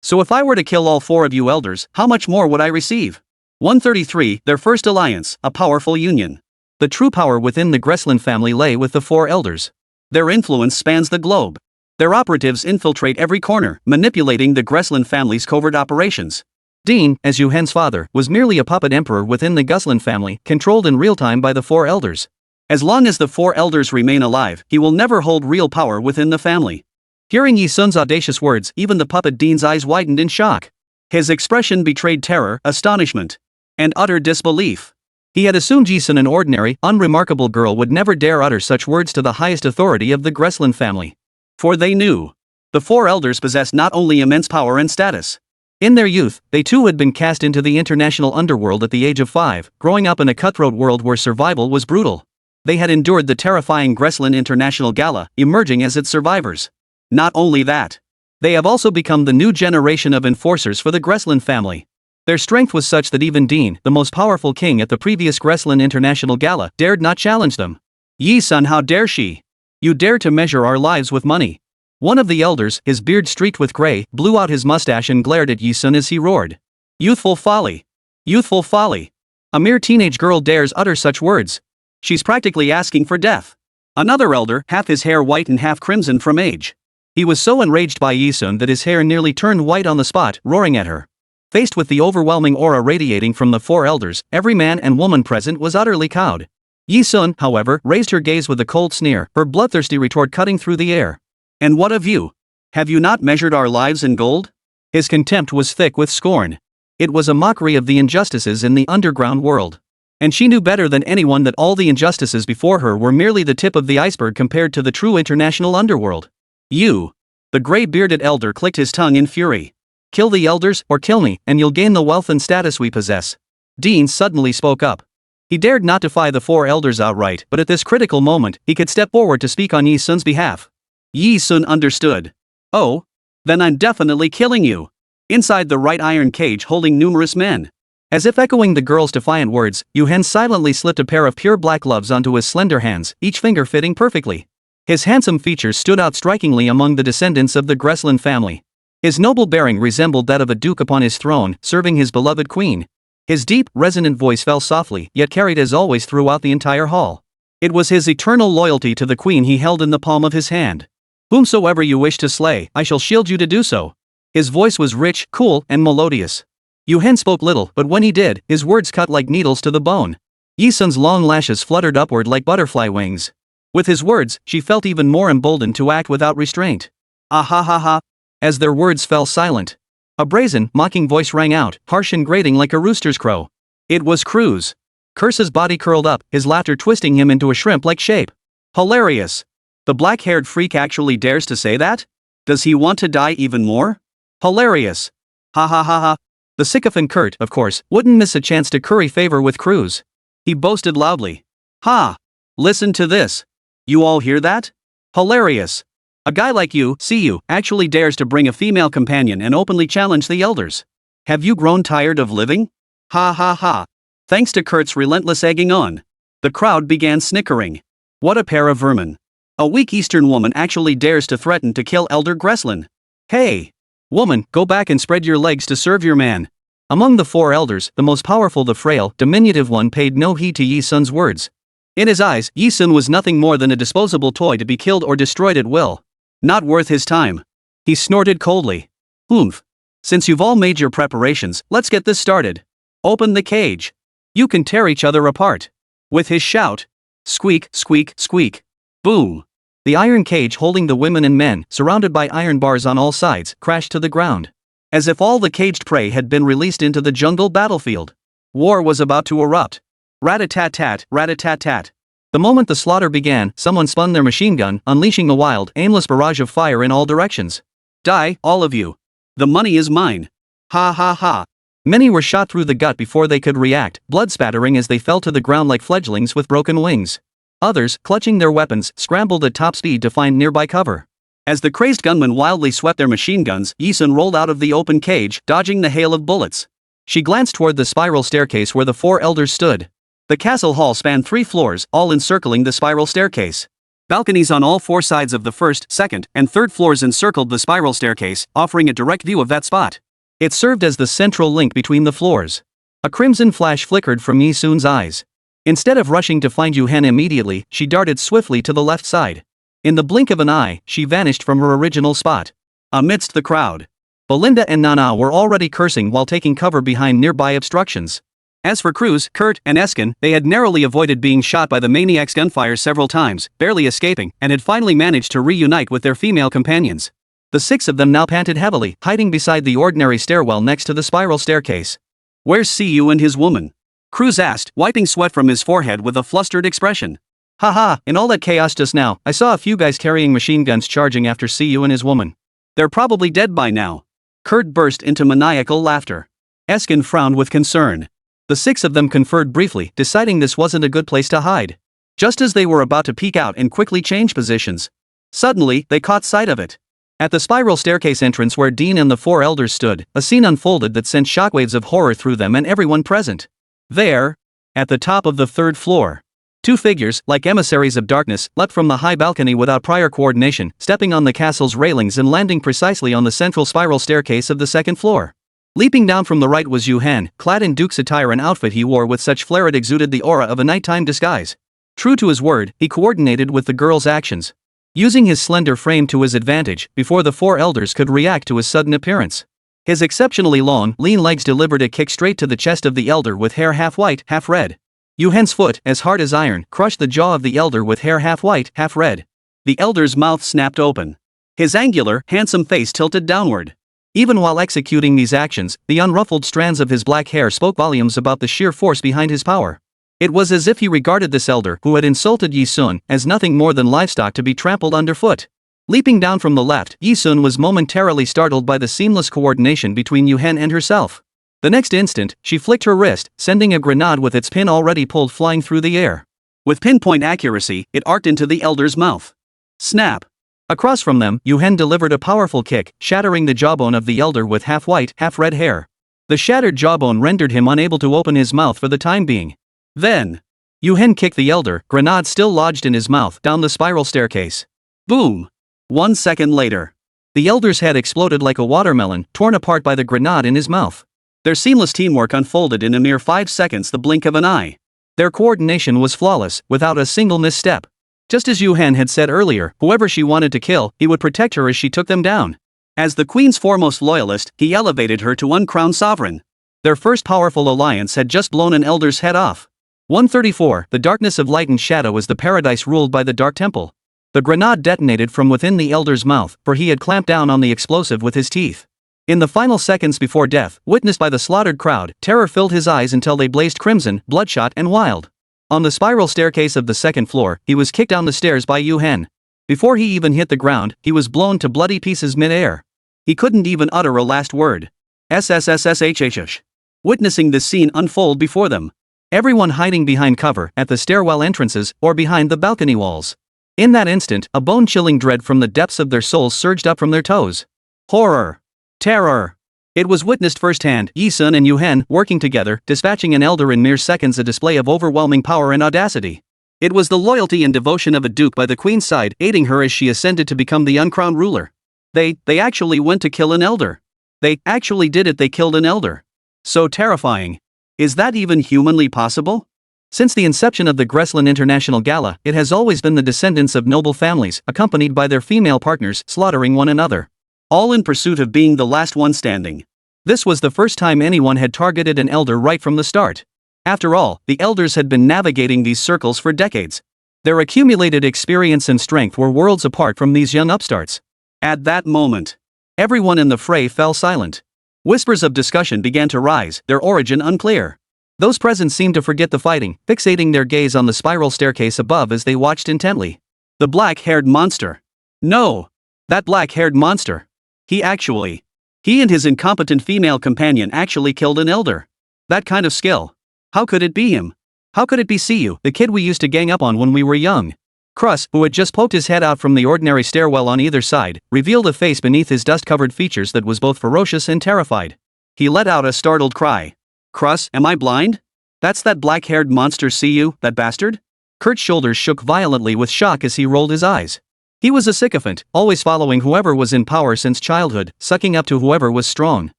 So if I were to kill all 4 of you elders, how much more would I receive? 133, their first alliance, a powerful union. The true power within the Gresslin family lay with the 4 elders. Their influence spans the globe. Their operatives infiltrate every corner, manipulating the Gresslin family's covert operations. Dean, as Yu Hen's father, was merely a puppet emperor within the Gresslin family, controlled in real time by the 4 elders. As long as the 4 elders remain alive, he will never hold real power within the family. Hearing Yi Sun's audacious words, even the puppet Dean's eyes widened in shock. His expression betrayed terror, astonishment, and utter disbelief. He had assumed Yi Sun, an ordinary, unremarkable girl, would never dare utter such words to the highest authority of the Gresslin family. For they knew. The 4 elders possessed not only immense power and status. In their youth, they too had been cast into the international underworld at the age of 5, growing up in a cutthroat world where survival was brutal. They had endured the terrifying Gresslin International Gala, emerging as its survivors. Not only that, they have also become the new generation of enforcers for the Gresslin family. Their strength was such that even Dean, the most powerful king at the previous Gresslin International Gala, dared not challenge them. Yi Sun, how dare she? You dare to measure our lives with money. One of the elders, his beard streaked with gray, blew out his mustache and glared at Yi Sun as he roared. Youthful folly. Youthful folly. A mere teenage girl dares utter such words. She's practically asking for death. Another elder, half his hair white and half crimson from age. He was so enraged by Yi Sun that his hair nearly turned white on the spot, roaring at her. Faced with the overwhelming aura radiating from the four elders, every man and woman present was utterly cowed. Yi Sun, however, raised her gaze with a cold sneer, her bloodthirsty retort cutting through the air. And what of you? Have you not measured our lives in gold? His contempt was thick with scorn. It was a mockery of the injustices in the underground world. And she knew better than anyone that all the injustices before her were merely the tip of the iceberg compared to the true international underworld. You. The gray-bearded elder clicked his tongue in fury. Kill the elders, or kill me, and you'll gain the wealth and status we possess. Dean suddenly spoke up. He dared not defy the four elders outright, but at this critical moment, he could step forward to speak on Yi Sun's behalf. Yi Sun understood. Oh? Then I'm definitely killing you. Inside the right iron cage holding numerous men. As if echoing the girl's defiant words, Yu Hen silently slipped a pair of pure black gloves onto his slender hands, each finger fitting perfectly. His handsome features stood out strikingly among the descendants of the Greslin family. His noble bearing resembled that of a duke upon his throne, serving his beloved queen. His deep, resonant voice fell softly, yet carried as always throughout the entire hall. It was his eternal loyalty to the queen he held in the palm of his hand. Whomsoever you wish to slay, I shall shield you to do so. His voice was rich, cool, and melodious. Yu Hen spoke little, but when he did, his words cut like needles to the bone. Yi Sun's long lashes fluttered upward like butterfly wings. With his words, she felt even more emboldened to act without restraint. Ah ha ha ha. As their words fell silent, a brazen, mocking voice rang out, harsh and grating like a rooster's crow. It was Cruz. Curse's body curled up, his laughter twisting him into a shrimp-like shape. Hilarious. The black-haired freak actually dares to say that? Does he want to die even more? Hilarious. Ha ha ha ha. The sycophant Kurt, of course, wouldn't miss a chance to curry favor with Cruz. He boasted loudly. Ha! Listen to this. You all hear that? Hilarious. A guy like you, see you, actually dares to bring a female companion and openly challenge the elders. Have you grown tired of living? Ha ha ha. Thanks to Kurt's relentless egging on, the crowd began snickering. What a pair of vermin. A weak Eastern woman actually dares to threaten to kill Elder Greslin. Hey! Woman, go back and spread your legs to serve your man. Among the four elders, the most powerful, the frail, diminutive one, paid no heed to Yi Sun's words. In his eyes, Yi Sun was nothing more than a disposable toy to be killed or destroyed at will. Not worth his time. He snorted coldly. Oomph. Since you've all made your preparations, let's get this started. Open the cage. You can tear each other apart. With his shout. Squeak, squeak, squeak. Boom. The iron cage holding the women and men, surrounded by iron bars on all sides, crashed to the ground. As if all the caged prey had been released into the jungle battlefield. War was about to erupt. Rat-a-tat-tat, rat-a-tat-tat. The moment the slaughter began, someone spun their machine gun, unleashing a wild, aimless barrage of fire in all directions. Die, all of you. The money is mine. Ha ha ha. Many were shot through the gut before they could react, blood spattering as they fell to the ground like fledglings with broken wings. Others, clutching their weapons, scrambled at top speed to find nearby cover. As the crazed gunmen wildly swept their machine guns, Yi Sun rolled out of the open cage, dodging the hail of bullets. She glanced toward the spiral staircase where the four elders stood. The castle hall spanned 3 floors, all encircling the spiral staircase. Balconies on all 4 sides of the first, second, and third floors encircled the spiral staircase, offering a direct view of that spot. It served as the central link between the floors. A crimson flash flickered from Yi Sun's eyes. Instead of rushing to find Yu Hen immediately, she darted swiftly to the left side. In the blink of an eye, she vanished from her original spot. Amidst the crowd, Belinda and Nana were already cursing while taking cover behind nearby obstructions. As for Cruz, Kurt, and Eskin, they had narrowly avoided being shot by the maniac's gunfire several times, barely escaping, and had finally managed to reunite with their female companions. The 6 of them now panted heavily, hiding beside the ordinary stairwell next to the spiral staircase. Where's CU and his woman? Cruz asked, wiping sweat from his forehead with a flustered expression. Haha, in all that chaos just now, I saw a few guys carrying machine guns charging after CU and his woman. They're probably dead by now. Kurt burst into maniacal laughter. Eskin frowned with concern. The 6 of them conferred briefly, deciding this wasn't a good place to hide. Just as they were about to peek out and quickly change positions, suddenly, they caught sight of it. At the spiral staircase entrance where Dean and the 4 elders stood, a scene unfolded that sent shockwaves of horror through them and everyone present. There, at the top of the 3rd floor, Two figures, like emissaries of darkness, leapt from the high balcony without prior coordination, stepping on the castle's railings and landing precisely on the central spiral staircase of the second floor. Leaping down from the right was Yu Hen, clad in Duke's attire, an outfit he wore with such flair it exuded the aura of a nighttime disguise. True to his word, he coordinated with the girl's actions, using his slender frame to his advantage before the four elders could react to his sudden appearance. His exceptionally long, lean legs delivered a kick straight to the chest of the elder with hair half white, half red. Yu Hen's foot, as hard as iron, crushed the jaw of the elder with hair half white, half red. The elder's mouth snapped open. His angular, handsome face tilted downward. Even while executing these actions, the unruffled strands of his black hair spoke volumes about the sheer force behind his power. It was as if he regarded this elder who had insulted Yi Sun as nothing more than livestock to be trampled underfoot. Leaping down from the left, Yi Sun was momentarily startled by the seamless coordination between Yu Hen and herself. The next instant, she flicked her wrist, sending a grenade with its pin already pulled flying through the air. With pinpoint accuracy, it arced into the elder's mouth. Snap! Across from them, Yu Hen delivered a powerful kick, shattering the jawbone of the elder with half white, half red hair. The shattered jawbone rendered him unable to open his mouth for the time being. Then, Yu Hen kicked the elder, grenade still lodged in his mouth, down the spiral staircase. Boom! 1 second later, the elder's head exploded like a watermelon, torn apart by the grenade in his mouth. Their seamless teamwork unfolded in a mere 5 seconds, the blink of an eye. Their coordination was flawless, without a single misstep. Just as Yu Hen had said earlier, whoever she wanted to kill, he would protect her as she took them down. As the queen's foremost loyalist, he elevated her to uncrowned sovereign. Their first powerful alliance had just blown an elder's head off. 134. The darkness of light and shadow is the paradise ruled by the Dark Temple. The grenade detonated from within the elder's mouth, for he had clamped down on the explosive with his teeth. In the final seconds before death, witnessed by the slaughtered crowd, terror filled his eyes until they blazed crimson, bloodshot and wild. On the spiral staircase of the second floor, he was kicked down the stairs by Yu Hen. Before he even hit the ground, he was blown to bloody pieces mid-air. He couldn't even utter a last word. SSS-ranked. Witnessing this scene unfold before them, everyone hiding behind cover, at the stairwell entrances, or behind the balcony walls. In that instant, a bone-chilling dread from the depths of their souls surged up from their toes. Horror. Terror. It was witnessed firsthand, Yi Sun and Yu Hen working together, dispatching an elder in mere seconds, a display of overwhelming power and audacity. It was the loyalty and devotion of a duke by the queen's side, aiding her as she ascended to become the uncrowned ruler. They actually went to kill an elder. They actually did it, they killed an elder. So terrifying. Is that even humanly possible? Since the inception of the Greslin International Gala, it has always been the descendants of noble families, accompanied by their female partners, slaughtering one another. All in pursuit of being the last one standing. This was the first time anyone had targeted an elder right from the start. After all, the elders had been navigating these circles for decades. Their accumulated experience and strength were worlds apart from these young upstarts. At that moment, everyone in the fray fell silent. Whispers of discussion began to rise, their origin unclear. Those present seemed to forget the fighting, fixating their gaze on the spiral staircase above as they watched intently. The black-haired monster. No! That black-haired monster. He and his incompetent female companion actually killed an elder. That kind of skill. How could it be him? How could it be Siyu, the kid we used to gang up on when we were young? Krus, who had just poked his head out from the ordinary stairwell on either side, revealed a face beneath his dust-covered features that was both ferocious and terrified. He let out a startled cry. Krus, am I blind? That's that black-haired monster Siyu, that bastard? Kurt's shoulders shook violently with shock as he rolled his eyes. He was a sycophant, always following whoever was in power since childhood, sucking up to whoever was strong.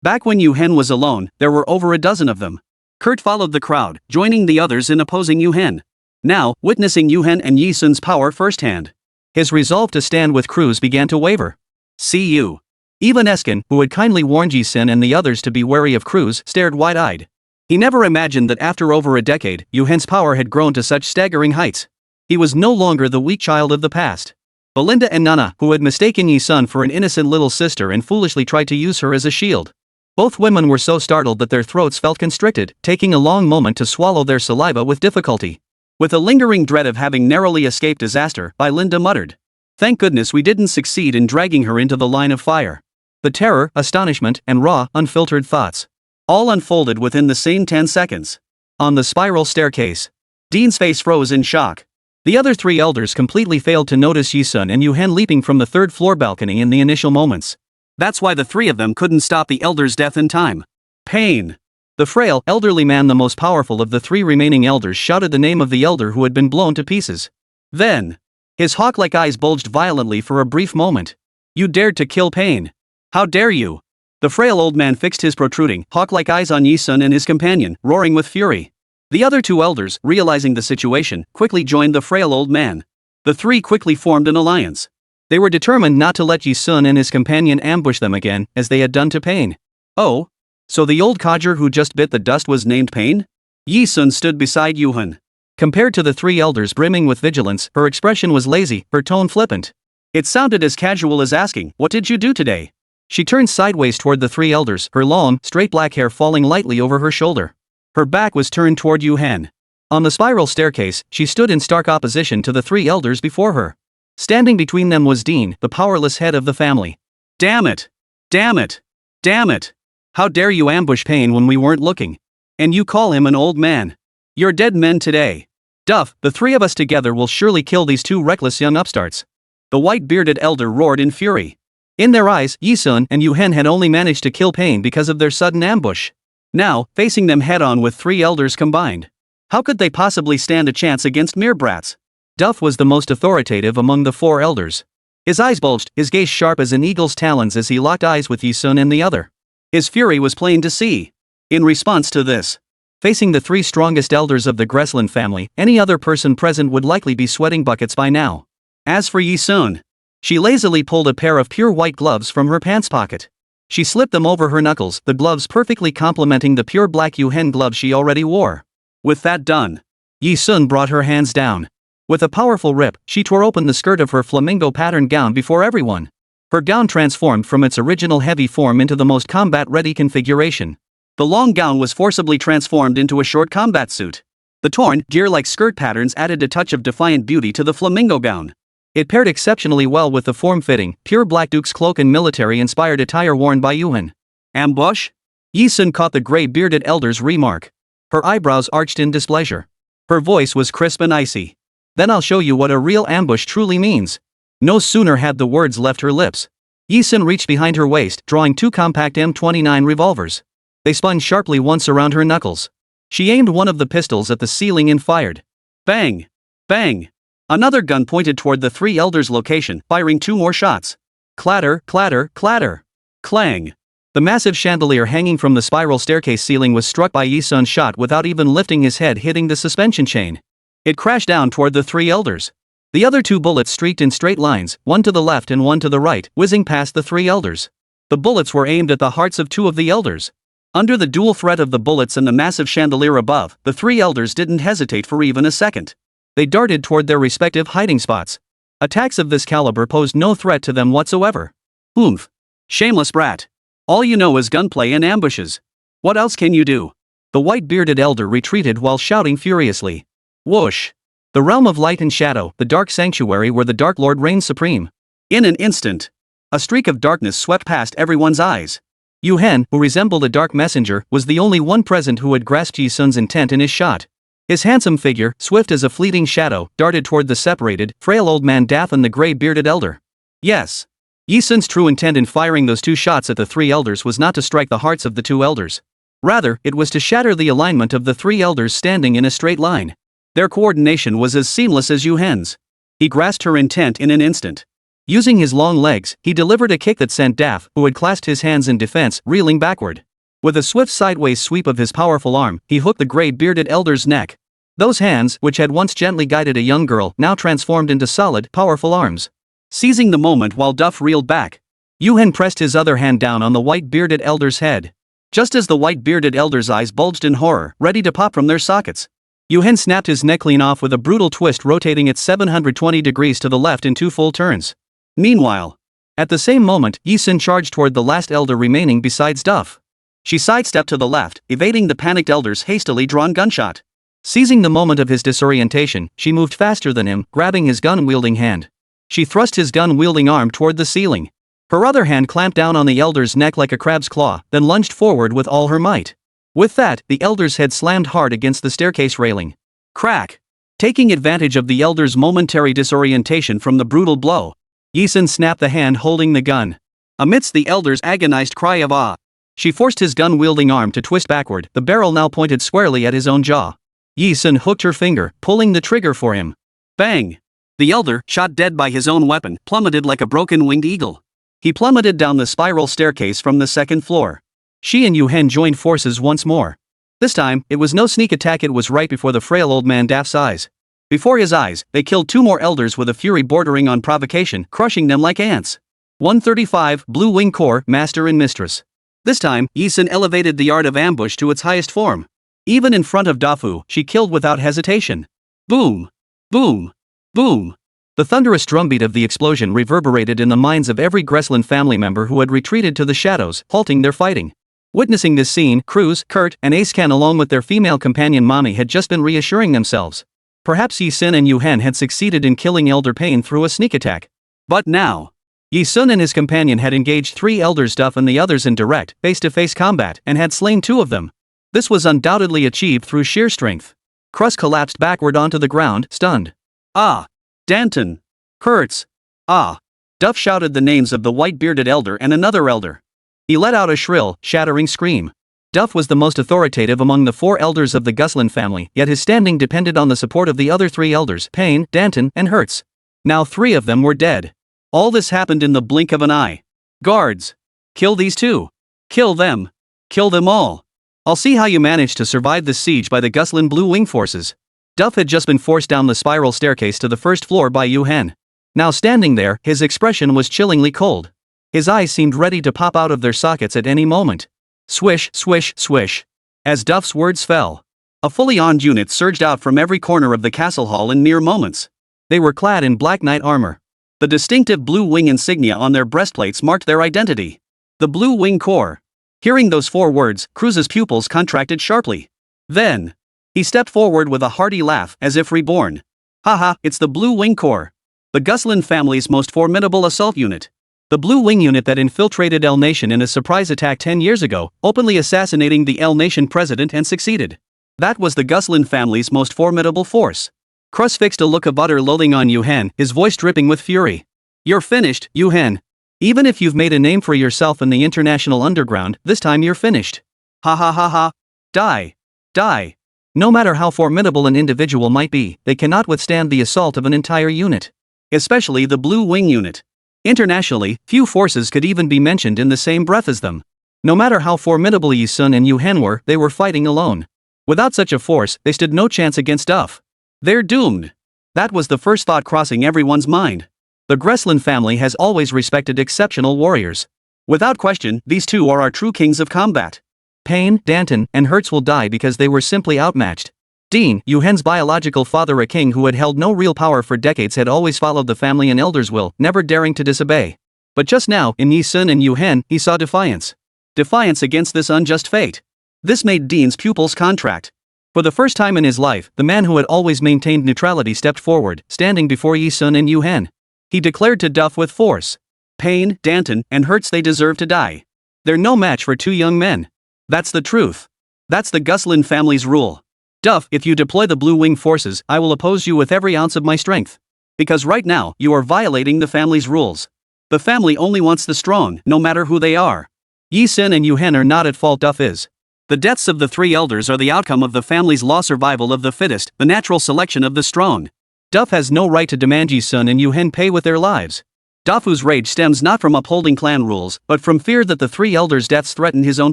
Back when Yu Hen was alone, there were over a dozen of them. Kurt followed the crowd, joining the others in opposing Yu Hen. Now, witnessing Yu Hen and Yi Sun's power firsthand, his resolve to stand with Cruz began to waver. Siyu. Even Eskin, who had kindly warned Yi Sun and the others to be wary of Cruz, stared wide-eyed. He never imagined that after over a decade, Yu Hen's power had grown to such staggering heights. He was no longer the weak child of the past. Belinda and Nana, who had mistaken Yi Sun for an innocent little sister and foolishly tried to use her as a shield. Both women were so startled that their throats felt constricted, taking a long moment to swallow their saliva with difficulty. With a lingering dread of having narrowly escaped disaster, Belinda muttered. Thank goodness we didn't succeed in dragging her into the line of fire. The terror, astonishment, and raw, unfiltered thoughts all unfolded within the same 10 seconds. On the spiral staircase, Dean's face froze in shock. The other three elders completely failed to notice Yi Sun and Yu Hen leaping from the third-floor balcony in the initial moments. That's why the three of them couldn't stop the elder's death in time. Pain. The frail, elderly man, the most powerful of the three remaining elders, shouted the name of the elder who had been blown to pieces. Then, his hawk-like eyes bulged violently for a brief moment. You dared to kill Pain. How dare you? The frail old man fixed his protruding, hawk-like eyes on Yi Sun and his companion, roaring with fury. The other two elders, realizing the situation, quickly joined the frail old man. The three quickly formed an alliance. They were determined not to let Yi Sun and his companion ambush them again, as they had done to Pain. Oh? So the old codger who just bit the dust was named Pain? Yi Sun stood beside Yu Hen. Compared to the three elders brimming with vigilance, her expression was lazy, her tone flippant. It sounded as casual as asking, "What did you do today?" She turned sideways toward the three elders, her long, straight black hair falling lightly over her shoulder. Her back was turned toward Yu Hen. On the spiral staircase, she stood in stark opposition to the three elders before her. Standing between them was Dean, the powerless head of the family. Damn it! Damn it! Damn it! How dare you ambush Pain when we weren't looking? And you call him an old man. You're dead men today. Duff, the three of us together will surely kill these two reckless young upstarts. The white-bearded elder roared in fury. In their eyes, Yi Sun and Yu Hen had only managed to kill Pain because of their sudden ambush. Now, facing them head-on with three elders combined, how could they possibly stand a chance against mere brats? Duff was the most authoritative among the four elders. His eyes bulged, his gaze sharp as an eagle's talons as he locked eyes with Yi Sun and the other. His fury was plain to see. In response to this, facing the three strongest elders of the Greslin family, any other person present would likely be sweating buckets by now. As for Yi Sun, she lazily pulled a pair of pure white gloves from her pants pocket. She slipped them over her knuckles, the gloves perfectly complementing the pure black Yu Hen gloves she already wore. With that done, Yi Sun brought her hands down. With a powerful rip, she tore open the skirt of her flamingo patterned gown before everyone. Her gown transformed from its original heavy form into the most combat-ready configuration. The long gown was forcibly transformed into a short combat suit. The torn, deer-like skirt patterns added a touch of defiant beauty to the flamingo gown. It paired exceptionally well with the form-fitting, pure black duke's cloak and military-inspired attire worn by Yu Hen. Ambush? Yi Sun caught the gray-bearded elder's remark. Her eyebrows arched in displeasure. Her voice was crisp and icy. Then I'll show you what a real ambush truly means. No sooner had the words left her lips, Yi Sun reached behind her waist, drawing two compact M29 revolvers. They spun sharply once around her knuckles. She aimed one of the pistols at the ceiling and fired. Bang! Bang! Another gun pointed toward the three elders' location, firing two more shots. Clatter, clatter, clatter. Clang! The massive chandelier hanging from the spiral staircase ceiling was struck by Yi Sun's shot without even lifting his head, hitting the suspension chain. It crashed down toward the three elders. The other two bullets streaked in straight lines, one to the left and one to the right, whizzing past the three elders. The bullets were aimed at the hearts of two of the elders. Under the dual threat of the bullets and the massive chandelier above, the three elders didn't hesitate for even a second. They darted toward their respective hiding spots. Attacks of this caliber posed no threat to them whatsoever. Oomph. Shameless brat. All you know is gunplay and ambushes. What else can you do? The white-bearded elder retreated while shouting furiously. Whoosh. The realm of light and shadow, the dark sanctuary where the Dark Lord reigns supreme. In an instant, a streak of darkness swept past everyone's eyes. Yu Hen, who resembled a dark messenger, was the only one present who had grasped Yi Sun's intent in his shot. His handsome figure, swift as a fleeting shadow, darted toward the separated, frail old man Dath and the gray-bearded elder. Yes. Yi Sun's true intent in firing those two shots at the three elders was not to strike the hearts of the two elders. Rather, it was to shatter the alignment of the three elders standing in a straight line. Their coordination was as seamless as Yu Hen's. He grasped her intent in an instant. Using his long legs, he delivered a kick that sent Daff, who had clasped his hands in defense, reeling backward. With a swift sideways sweep of his powerful arm, he hooked the gray-bearded elder's neck. Those hands, which had once gently guided a young girl, now transformed into solid, powerful arms. Seizing the moment while Duff reeled back, Yu Hen pressed his other hand down on the white-bearded elder's head. Just as the white-bearded elder's eyes bulged in horror, ready to pop from their sockets, Yu Hen snapped his neck clean off with a brutal twist, rotating it 720 degrees to the left in two full turns. Meanwhile, at the same moment, Yi Sun charged toward the last elder remaining besides Duff. She sidestepped to the left, evading the panicked elder's hastily drawn gunshot. Seizing the moment of his disorientation, she moved faster than him, grabbing his gun-wielding hand. She thrust his gun-wielding arm toward the ceiling. Her other hand clamped down on the elder's neck like a crab's claw, then lunged forward with all her might. With that, the elder's head slammed hard against the staircase railing. Crack! Taking advantage of the elder's momentary disorientation from the brutal blow, Yi Sun snapped the hand holding the gun. Amidst the elder's agonized cry of awe, She forced his gun-wielding arm to twist backward, the barrel now pointed squarely at his own jaw. Yi Sun hooked her finger, pulling the trigger for him. Bang! The elder, shot dead by his own weapon, plummeted like a broken-winged eagle. He plummeted down the spiral staircase from the second floor. She and Yu Hen joined forces once more. This time, it was no sneak attack, it was right before the frail old man Daft's eyes. Before his eyes, they killed two more elders with a fury bordering on provocation, crushing them like ants. 135, Blue Wing Corps, Master and Mistress. This time, Yi Sun elevated the art of ambush to its highest form. Even in front of Dafu, she killed without hesitation. Boom! Boom! Boom! The thunderous drumbeat of the explosion reverberated in the minds of every Gresslin family member who had retreated to the shadows, halting their fighting. Witnessing this scene, Cruz, Kurt, and Ace-kan along with their female companion Mami had just been reassuring themselves. Perhaps Yi Sun and Yu Hen had succeeded in killing Elder Pain through a sneak attack. But now, Yi Sun and his companion had engaged 3 elders Duff and the others in direct, face-to-face combat and had slain 2 of them. This was undoubtedly achieved through sheer strength. Cruz collapsed backward onto the ground, stunned. Ah! Danton! Hurts! Ah! Duff shouted the names of the white-bearded elder and another elder. He let out a shrill, shattering scream. Duff was the most authoritative among the 4 elders of the Gusslin family, yet his standing depended on the support of the other 3 elders, Payne, Danton, and Hertz. Now 3 of them were dead. All this happened in the blink of an eye. Guards! Kill these 2. Kill them. Kill them all. I'll see how you manage to survive this siege by the Gusslin Blue Wing forces. Duff had just been forced down the spiral staircase to the first floor by Yu Hen. Now standing there, his expression was chillingly cold. His eyes seemed ready to pop out of their sockets at any moment. Swish, swish, swish. As Duff's words fell, a fully armed unit surged out from every corner of the castle hall in mere moments. They were clad in black knight armor. The distinctive blue wing insignia on their breastplates marked their identity. The Blue Wing Corps. Hearing those 4 words, Cruz's pupils contracted sharply. Then, he stepped forward with a hearty laugh, as if reborn. Haha, it's the Blue Wing Corps. The Gusslin family's most formidable assault unit. The Blue Wing unit that infiltrated L Nation in a surprise attack 10 years ago, openly assassinating the L Nation president and succeeded. That was the Gusslin family's most formidable force. Cruz fixed a look of utter loathing on Yu Hen, his voice dripping with fury. You're finished, Yu Hen. Even if you've made a name for yourself in the international underground, this time you're finished. Ha ha ha ha. Die. Die. No matter how formidable an individual might be, they cannot withstand the assault of an entire unit. Especially the Blue Wing unit. Internationally, few forces could even be mentioned in the same breath as them. No matter how formidable Yi Sun and Yu Hen were, they were fighting alone. Without such a force, they stood no chance against Duff. They're doomed. That was the first thought crossing everyone's mind. The Gresslin family has always respected exceptional warriors. Without question, these 2 are our true kings of combat. Payne, Danton, and Hertz will die because they were simply outmatched. Dean, Yu Hen's biological father, a king who had held no real power for decades, had always followed the family and elders' will, never daring to disobey. But just now, in Yi Sun and Yu Hen, he saw defiance. Defiance against this unjust fate. This made Dean's pupils contract. For the first time in his life, the man who had always maintained neutrality stepped forward, standing before Yi Sun and Yu Hen. He declared to Duff with force. Payne, Danton, and Hertz, they deserve to die. They're no match for 2 young men. That's the truth. That's the Gusslin family's rule. Duff, if you deploy the Blue Wing forces, I will oppose you with every ounce of my strength. Because right now, you are violating the family's rules. The family only wants the strong, no matter who they are. Yi Sun and Yu Hen are not at fault, Duff is. The deaths of the 3 elders are the outcome of the family's law, survival of the fittest, the natural selection of the strong. Duff has no right to demand Yi Sun and Yu Hen pay with their lives. Dafu's rage stems not from upholding clan rules, but from fear that the 3 elders' deaths threaten his own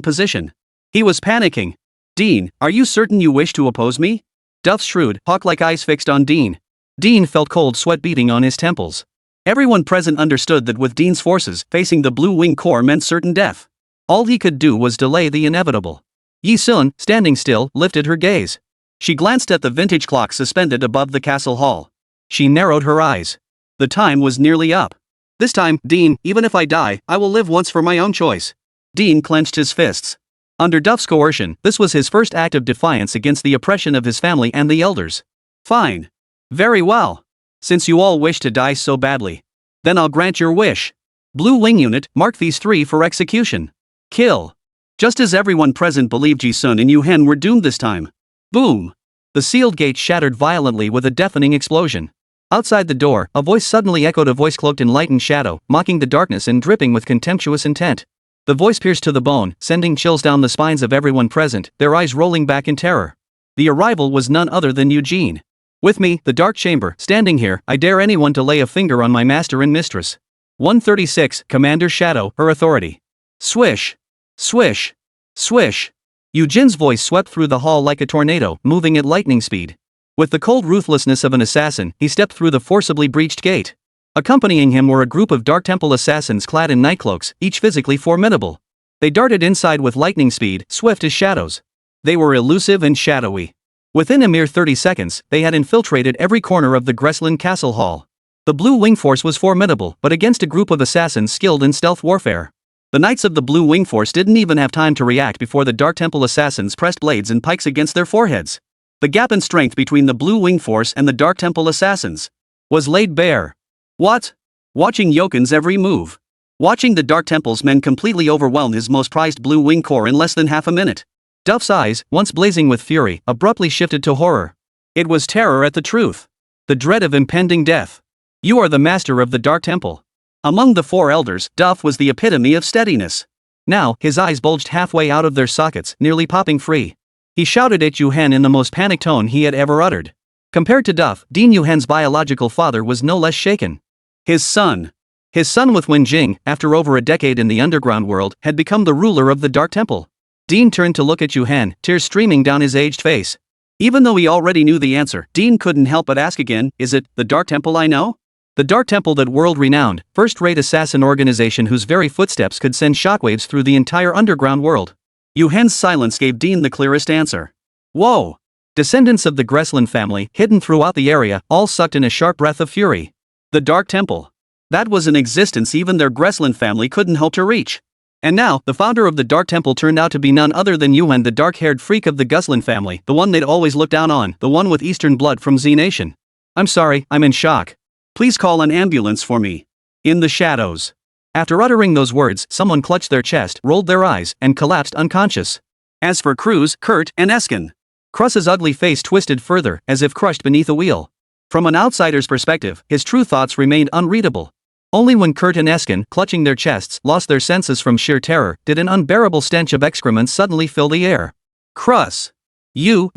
position. He was panicking. Dean, are you certain you wish to oppose me? Duff's shrewd, hawk-like eyes fixed on Dean. Dean felt cold sweat beating on his temples. Everyone present understood that with Dean's forces, facing the Blue Wing Corps meant certain death. All he could do was delay the inevitable. Yi Sun, standing still, lifted her gaze. She glanced at the vintage clock suspended above the castle hall. She narrowed her eyes. The time was nearly up. This time, Dean, even if I die, I will live once for my own choice. Dean clenched his fists. Under Duff's coercion, this was his first act of defiance against the oppression of his family and the elders. Fine. Very well. Since you all wish to die so badly, then I'll grant your wish. Blue Wing Unit, mark these 3 for execution. Kill. Just as everyone present believed Yi Sun and Yu Hen were doomed this time. Boom. The sealed gate shattered violently with a deafening explosion. Outside the door, a voice suddenly echoed, a voice cloaked in light and shadow, mocking the darkness and dripping with contemptuous intent. The voice pierced to the bone, sending chills down the spines of everyone present, their eyes rolling back in terror. The arrival was none other than Eugene. With me, the Dark Chamber, standing here, I dare anyone to lay a finger on my master and mistress. 136, Commander Shadow, her authority. Swish. Swish. Swish. Eugene's voice swept through the hall like a tornado, moving at lightning speed. With the cold ruthlessness of an assassin, he stepped through the forcibly breached gate. Accompanying him were a group of Dark Temple assassins clad in nightcloaks, each physically formidable. They darted inside with lightning speed, swift as shadows. They were elusive and shadowy. Within a mere 30 seconds, they had infiltrated every corner of the Gresslin Castle Hall. The Blue Wing Force was formidable, but against a group of assassins skilled in stealth warfare. The knights of the Blue Wing Force didn't even have time to react before the Dark Temple assassins pressed blades and pikes against their foreheads. The gap in strength between the Blue Wing Force and the Dark Temple assassins was laid bare. What? Watching Yoken's every move. Watching the Dark Temple's men completely overwhelm his most prized Blue Wing Corps in less than half a minute. Duff's eyes, once blazing with fury, abruptly shifted to horror. It was terror at the truth. The dread of impending death. You are the master of the Dark Temple. Among the four elders, Duff was the epitome of steadiness. Now, his eyes bulged halfway out of their sockets, nearly popping free. He shouted at Yu Hen in the most panicked tone he had ever uttered. Compared to Duff, Dean Yu Hen's biological father was no less shaken. His son with Wen Jing, after over a decade in the underground world, had become the ruler of the Dark Temple. Dean turned to look at Yu Hen, tears streaming down his aged face. Even though he already knew the answer, Dean couldn't help but ask again, is it the Dark Temple I know? The Dark Temple, that world-renowned, first-rate assassin organization whose very footsteps could send shockwaves through the entire underground world. Yu Hen's silence gave Dean the clearest answer. Whoa! Descendants of the Gresslin family, hidden throughout the area, all sucked in a sharp breath of fury. The Dark Temple. That was an existence even their Gresslin family couldn't hope to reach. And now, the founder of the Dark Temple turned out to be none other than Yu Hen, the dark-haired freak of the Gresslin family, the one they'd always looked down on, the one with Eastern blood from Z Nation. I'm sorry, I'm in shock. Please call an ambulance for me. In the shadows. After uttering those words, someone clutched their chest, rolled their eyes, and collapsed unconscious. As for Cruz, Kurt, and Eskin, Cruz's ugly face twisted further, as if crushed beneath a wheel. From an outsider's perspective, his true thoughts remained unreadable. Only when Kurt and Eskin, clutching their chests, lost their senses from sheer terror, did an unbearable stench of excrement suddenly fill the air. Cruz. You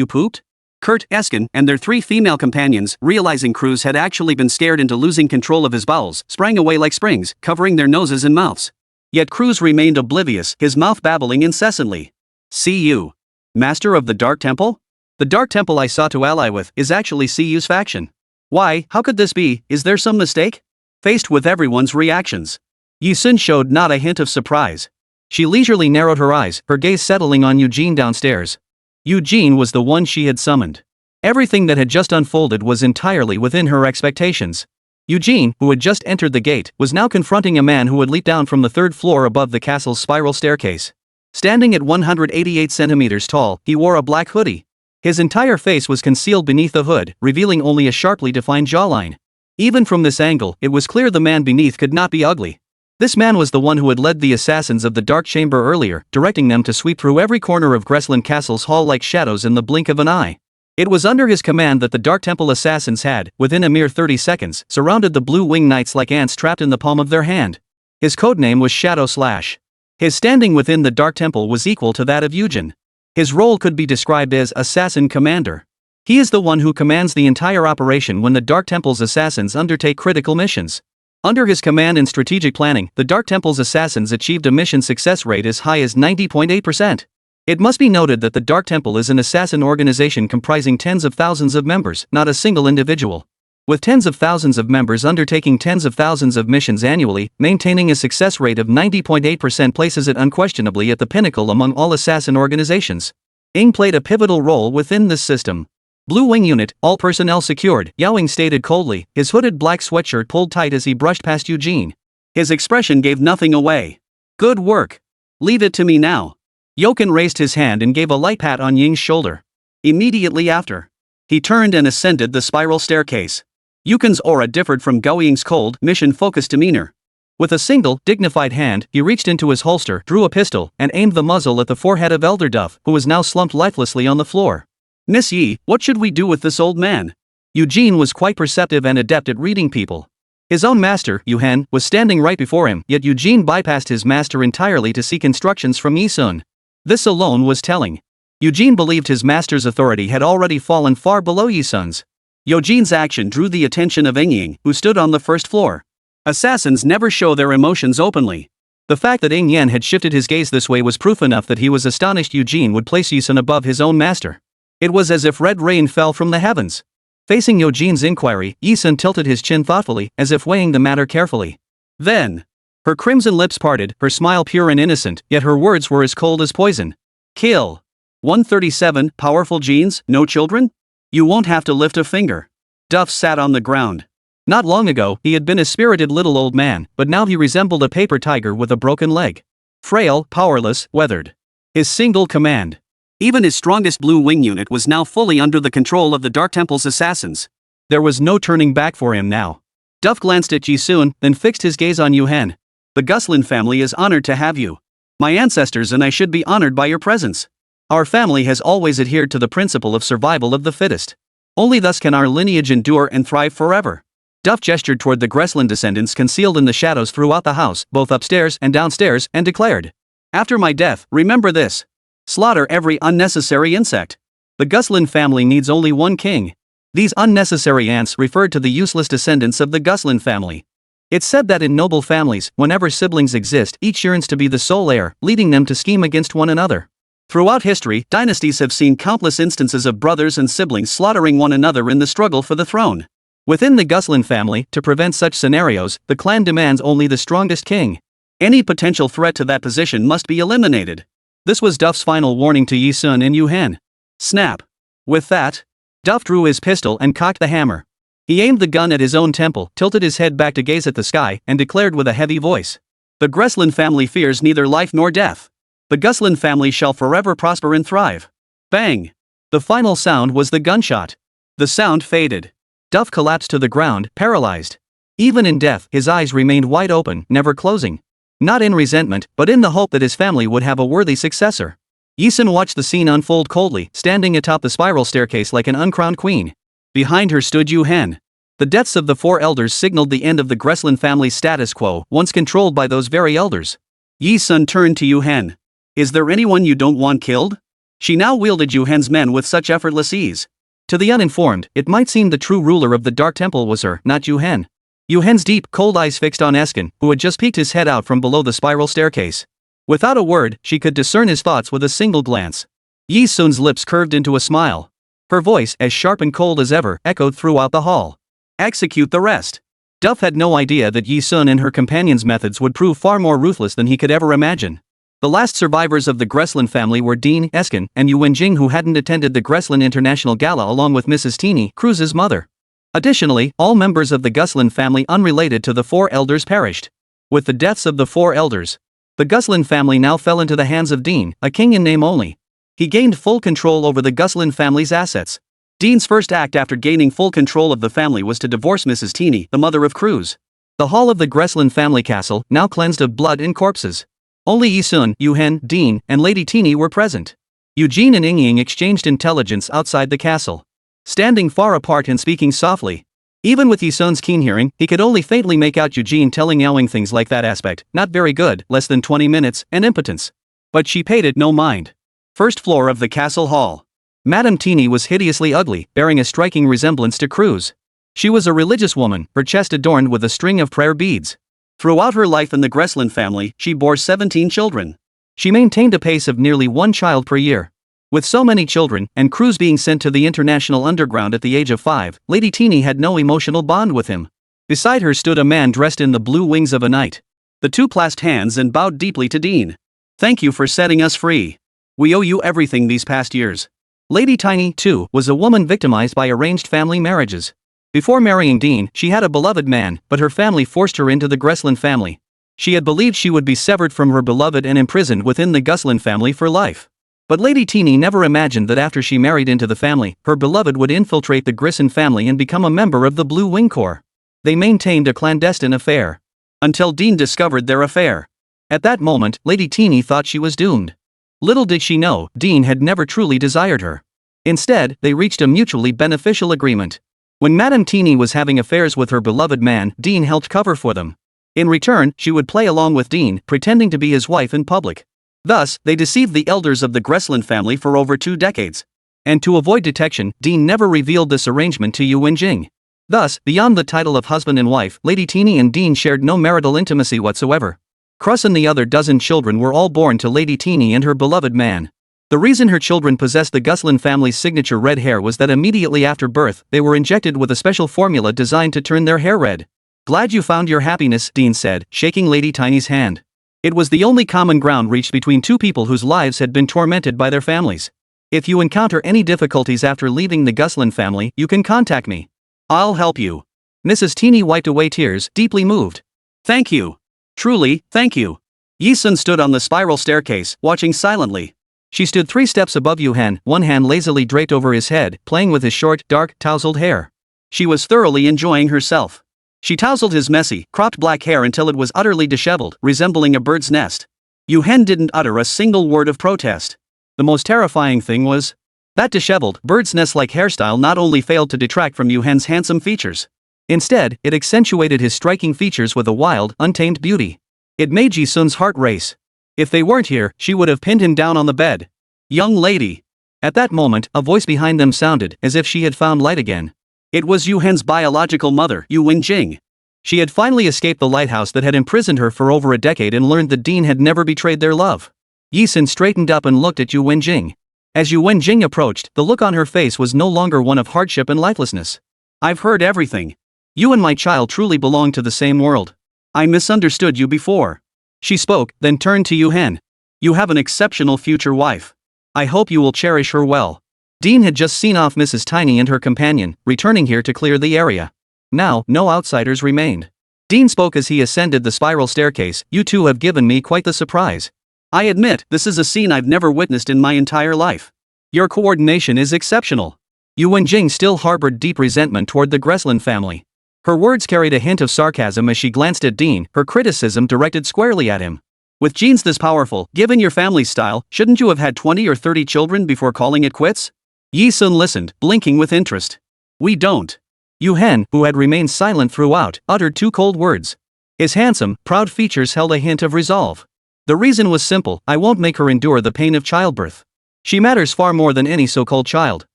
pooped? Kurt, Eskin, and their three female companions, realizing Cruz had actually been scared into losing control of his bowels, sprang away like springs, covering their noses and mouths. Yet Cruz remained oblivious, his mouth babbling incessantly. CU. Master of the Dark Temple? The Dark Temple I sought to ally with is actually CU's faction. Why, how could this be? Is there some mistake? Faced with everyone's reactions, Yi-sun showed not a hint of surprise. She leisurely narrowed her eyes, her gaze settling on Eugene downstairs. Eugene was the one she had summoned. Everything that had just unfolded was entirely within her expectations. Eugene, who had just entered the gate, was now confronting a man who had leaped down from the third floor above the castle's spiral staircase. Standing at 188 centimeters tall, he wore a black hoodie. His entire face was concealed beneath the hood, revealing only a sharply defined jawline. Even from this angle, it was clear the man beneath could not be ugly. This man was the one who had led the assassins of the Dark Chamber earlier, directing them to sweep through every corner of Gresslin Castle's hall like shadows in the blink of an eye. It was under his command that the Dark Temple assassins had, within a mere 30 seconds, surrounded the Blue Wing Knights like ants trapped in the palm of their hand. His codename was Shadow Slash. His standing within the Dark Temple was equal to that of Eugene. His role could be described as Assassin Commander. He is the one who commands the entire operation when the Dark Temple's assassins undertake critical missions. Under his command and strategic planning, the Dark Temple's assassins achieved a mission success rate as high as 90.8%. It must be noted that the Dark Temple is an assassin organization comprising tens of thousands of members, not a single individual. With tens of thousands of members undertaking tens of thousands of missions annually, maintaining a success rate of 90.8% places it unquestionably at the pinnacle among all assassin organizations. Ing played a pivotal role within this system. Blue Wing Unit, all personnel secured, Yao Ying stated coldly, his hooded black sweatshirt pulled tight as he brushed past Eugene. His expression gave nothing away. Good work. Leave it to me now. Yoken raised his hand and gave a light pat on Ying's shoulder. Immediately after, he turned and ascended the spiral staircase. Yuken's aura differed from Gao Ying's cold, mission-focused demeanor. With a single, dignified hand, he reached into his holster, drew a pistol, and aimed the muzzle at the forehead of Elder Duff, who was now slumped lifelessly on the floor. Miss Yi, what should we do with this old man? Eugene was quite perceptive and adept at reading people. His own master, Yu Hen, was standing right before him, yet Eugene bypassed his master entirely to seek instructions from Yisun. This alone was telling. Eugene believed his master's authority had already fallen far below Yisun's. Eugene's action drew the attention of Ying, who stood on the first floor. Assassins never show their emotions openly. The fact that Ying had shifted his gaze this way was proof enough that he was astonished Eugene would place Yisun above his own master. It was as if red rain fell from the heavens. Facing Eugene's inquiry, Yisun tilted his chin thoughtfully, as if weighing the matter carefully. Then, her crimson lips parted, her smile pure and innocent, yet her words were as cold as poison. Kill. 137, powerful genes, no children? You won't have to lift a finger. Duff sat on the ground. Not long ago, he had been a spirited little old man, but now he resembled a paper tiger with a broken leg. Frail, powerless, weathered. His single command. Even his strongest blue wing unit was now fully under the control of the Dark Temple's assassins. There was no turning back for him now. Duff glanced at Yisun, then fixed his gaze on Yu Hen. The Guslin family is honored to have you. My ancestors and I should be honored by your presence. Our family has always adhered to the principle of survival of the fittest. Only thus can our lineage endure and thrive forever. Duff gestured toward the Greslin descendants concealed in the shadows throughout the house, both upstairs and downstairs, and declared, "After my death, remember this. Slaughter every unnecessary insect. The Guslin family needs only one king." These unnecessary ants referred to the useless descendants of the Guslin family. It's said that in noble families, whenever siblings exist, each yearns to be the sole heir, leading them to scheme against one another. Throughout history, dynasties have seen countless instances of brothers and siblings slaughtering one another in the struggle for the throne. Within the Guslin family, to prevent such scenarios, the clan demands only the strongest king. Any potential threat to that position must be eliminated. This was Duff's final warning to Yisun and Yu Hen. Snap. With that, Duff drew his pistol and cocked the hammer. He aimed the gun at his own temple, tilted his head back to gaze at the sky, and declared with a heavy voice, "The Greslin family fears neither life nor death. The Guslin family shall forever prosper and thrive." Bang! The final sound was the gunshot. The sound faded. Duff collapsed to the ground, paralyzed. Even in death, his eyes remained wide open, never closing. Not in resentment, but in the hope that his family would have a worthy successor. Yisun watched the scene unfold coldly, standing atop the spiral staircase like an uncrowned queen. Behind her stood Yu Hen. The deaths of the four elders signaled the end of the Greslin family's status quo, once controlled by those very elders. Yisun turned to Yu Hen. "Is there anyone you don't want killed?" She now wielded Yu Hen's men with such effortless ease. To the uninformed, it might seem the true ruler of the Dark Temple was her, not Yu Hen. Yu Hen's deep, cold eyes fixed on Eskin, who had just peeked his head out from below the spiral staircase. Without a word, she could discern his thoughts with a single glance. Yisun's lips curved into a smile. Her voice, as sharp and cold as ever, echoed throughout the hall. "Execute the rest." Duff had no idea that Yisun and her companions' methods would prove far more ruthless than he could ever imagine. The last survivors of the Greslin family were Dean, Eskin, and Yu Wenjing, who hadn't attended the Greslin International Gala along with Mrs. Teeny, Cruz's mother. Additionally, all members of the Guslin family unrelated to the four elders perished. With the deaths of the four elders, the Guslin family now fell into the hands of Dean, a king in name only. He gained full control over the Guslin family's assets. Dean's first act after gaining full control of the family was to divorce Mrs. Teeny, the mother of Cruz. The hall of the Greslin family castle, now cleansed of blood and corpses. Only Yisun, Yu Hen, Dean, and Lady Teeny were present. Eugene and Ying exchanged intelligence outside the castle. Standing far apart and speaking softly. Even with Yisun's keen hearing, he could only faintly make out Eugene telling Yowing things like that aspect, not very good, less than 20 minutes, and impotence. But she paid it no mind. First floor of the castle hall. Madame Teeny was hideously ugly, bearing a striking resemblance to Cruz. She was a religious woman, her chest adorned with a string of prayer beads. Throughout her life in the Greslin family, she bore 17 children. She maintained a pace of nearly one child per year. With so many children, and Cruz being sent to the international underground at the age of 5, Lady Teeny had no emotional bond with him. Beside her stood a man dressed in the blue wings of a knight. The two clasped hands and bowed deeply to Dean. "Thank you for setting us free. We owe you everything these past years." Lady Tiny, too, was a woman victimized by arranged family marriages. Before marrying Dean, she had a beloved man, but her family forced her into the Greslin family. She had believed she would be severed from her beloved and imprisoned within the Guslin family for life. But Lady Teeny never imagined that after she married into the family, her beloved would infiltrate the Grisson family and become a member of the Blue Wing Corps. They maintained a clandestine affair. Until Dean discovered their affair. At that moment, Lady Teeny thought she was doomed. Little did she know, Dean had never truly desired her. Instead, they reached a mutually beneficial agreement. When Madame Teeny was having affairs with her beloved man, Dean helped cover for them. In return, she would play along with Dean, pretending to be his wife in public. Thus, they deceived the elders of the Gressland family for over 2 decades. And to avoid detection, Dean never revealed this arrangement to Yu Wenjing. Thus, beyond the title of husband and wife, Lady Teeny and Dean shared no marital intimacy whatsoever. Crus and the other dozen children were all born to Lady Teeny and her beloved man. The reason her children possessed the Gusland family's signature red hair was that immediately after birth, they were injected with a special formula designed to turn their hair red. "Glad you found your happiness," Dean said, shaking Lady Tiny's hand. It was the only common ground reached between two people whose lives had been tormented by their families. "If you encounter any difficulties after leaving the Gusland family, you can contact me. I'll help you." Mrs. Teeny wiped away tears, deeply moved. "Thank you. Truly, thank you." Yi-sun stood on the spiral staircase, watching silently. She stood 3 steps above Yu Hen, one hand lazily draped over his head, playing with his short, dark, tousled hair. She was thoroughly enjoying herself. She tousled his messy, cropped black hair until it was utterly disheveled, resembling a bird's nest. Yu Hen didn't utter a single word of protest. The most terrifying thing was that disheveled, bird's nest-like hairstyle not only failed to detract from Yu Hen's handsome features. Instead, it accentuated his striking features with a wild, untamed beauty. It made Ji-sun's heart race. If they weren't here, she would have pinned him down on the bed. "Young lady." At that moment, a voice behind them sounded, as if she had found light again. It was Yu Hen's biological mother, Yu Wenjing. She had finally escaped the lighthouse that had imprisoned her for over a decade and learned that Dean had never betrayed their love. Yi-sun straightened up and looked at Yu Wenjing. As Yu Wenjing approached, the look on her face was no longer one of hardship and lifelessness. "I've heard everything. You and my child truly belong to the same world. I misunderstood you before." She spoke, then turned to Yu Hen. "You have an exceptional future wife. I hope you will cherish her well." Dean had just seen off Mrs. Tiny and her companion, returning here to clear the area. Now, no outsiders remained. Dean spoke as he ascended the spiral staircase. "You two have given me quite the surprise. I admit, this is a scene I've never witnessed in my entire life. Your coordination is exceptional." Yu Wenjing still harbored deep resentment toward the Gressland family. Her words carried a hint of sarcasm as she glanced at Dean, her criticism directed squarely at him. "With genes this powerful, given your family's style, shouldn't you have had 20 or 30 children before calling it quits?" Yi-sun listened, blinking with interest. "We don't." Yu Hen, who had remained silent throughout, uttered 2 cold words. His handsome, proud features held a hint of resolve. "The reason was simple: I won't make her endure the pain of childbirth. She matters far more than any so-called child."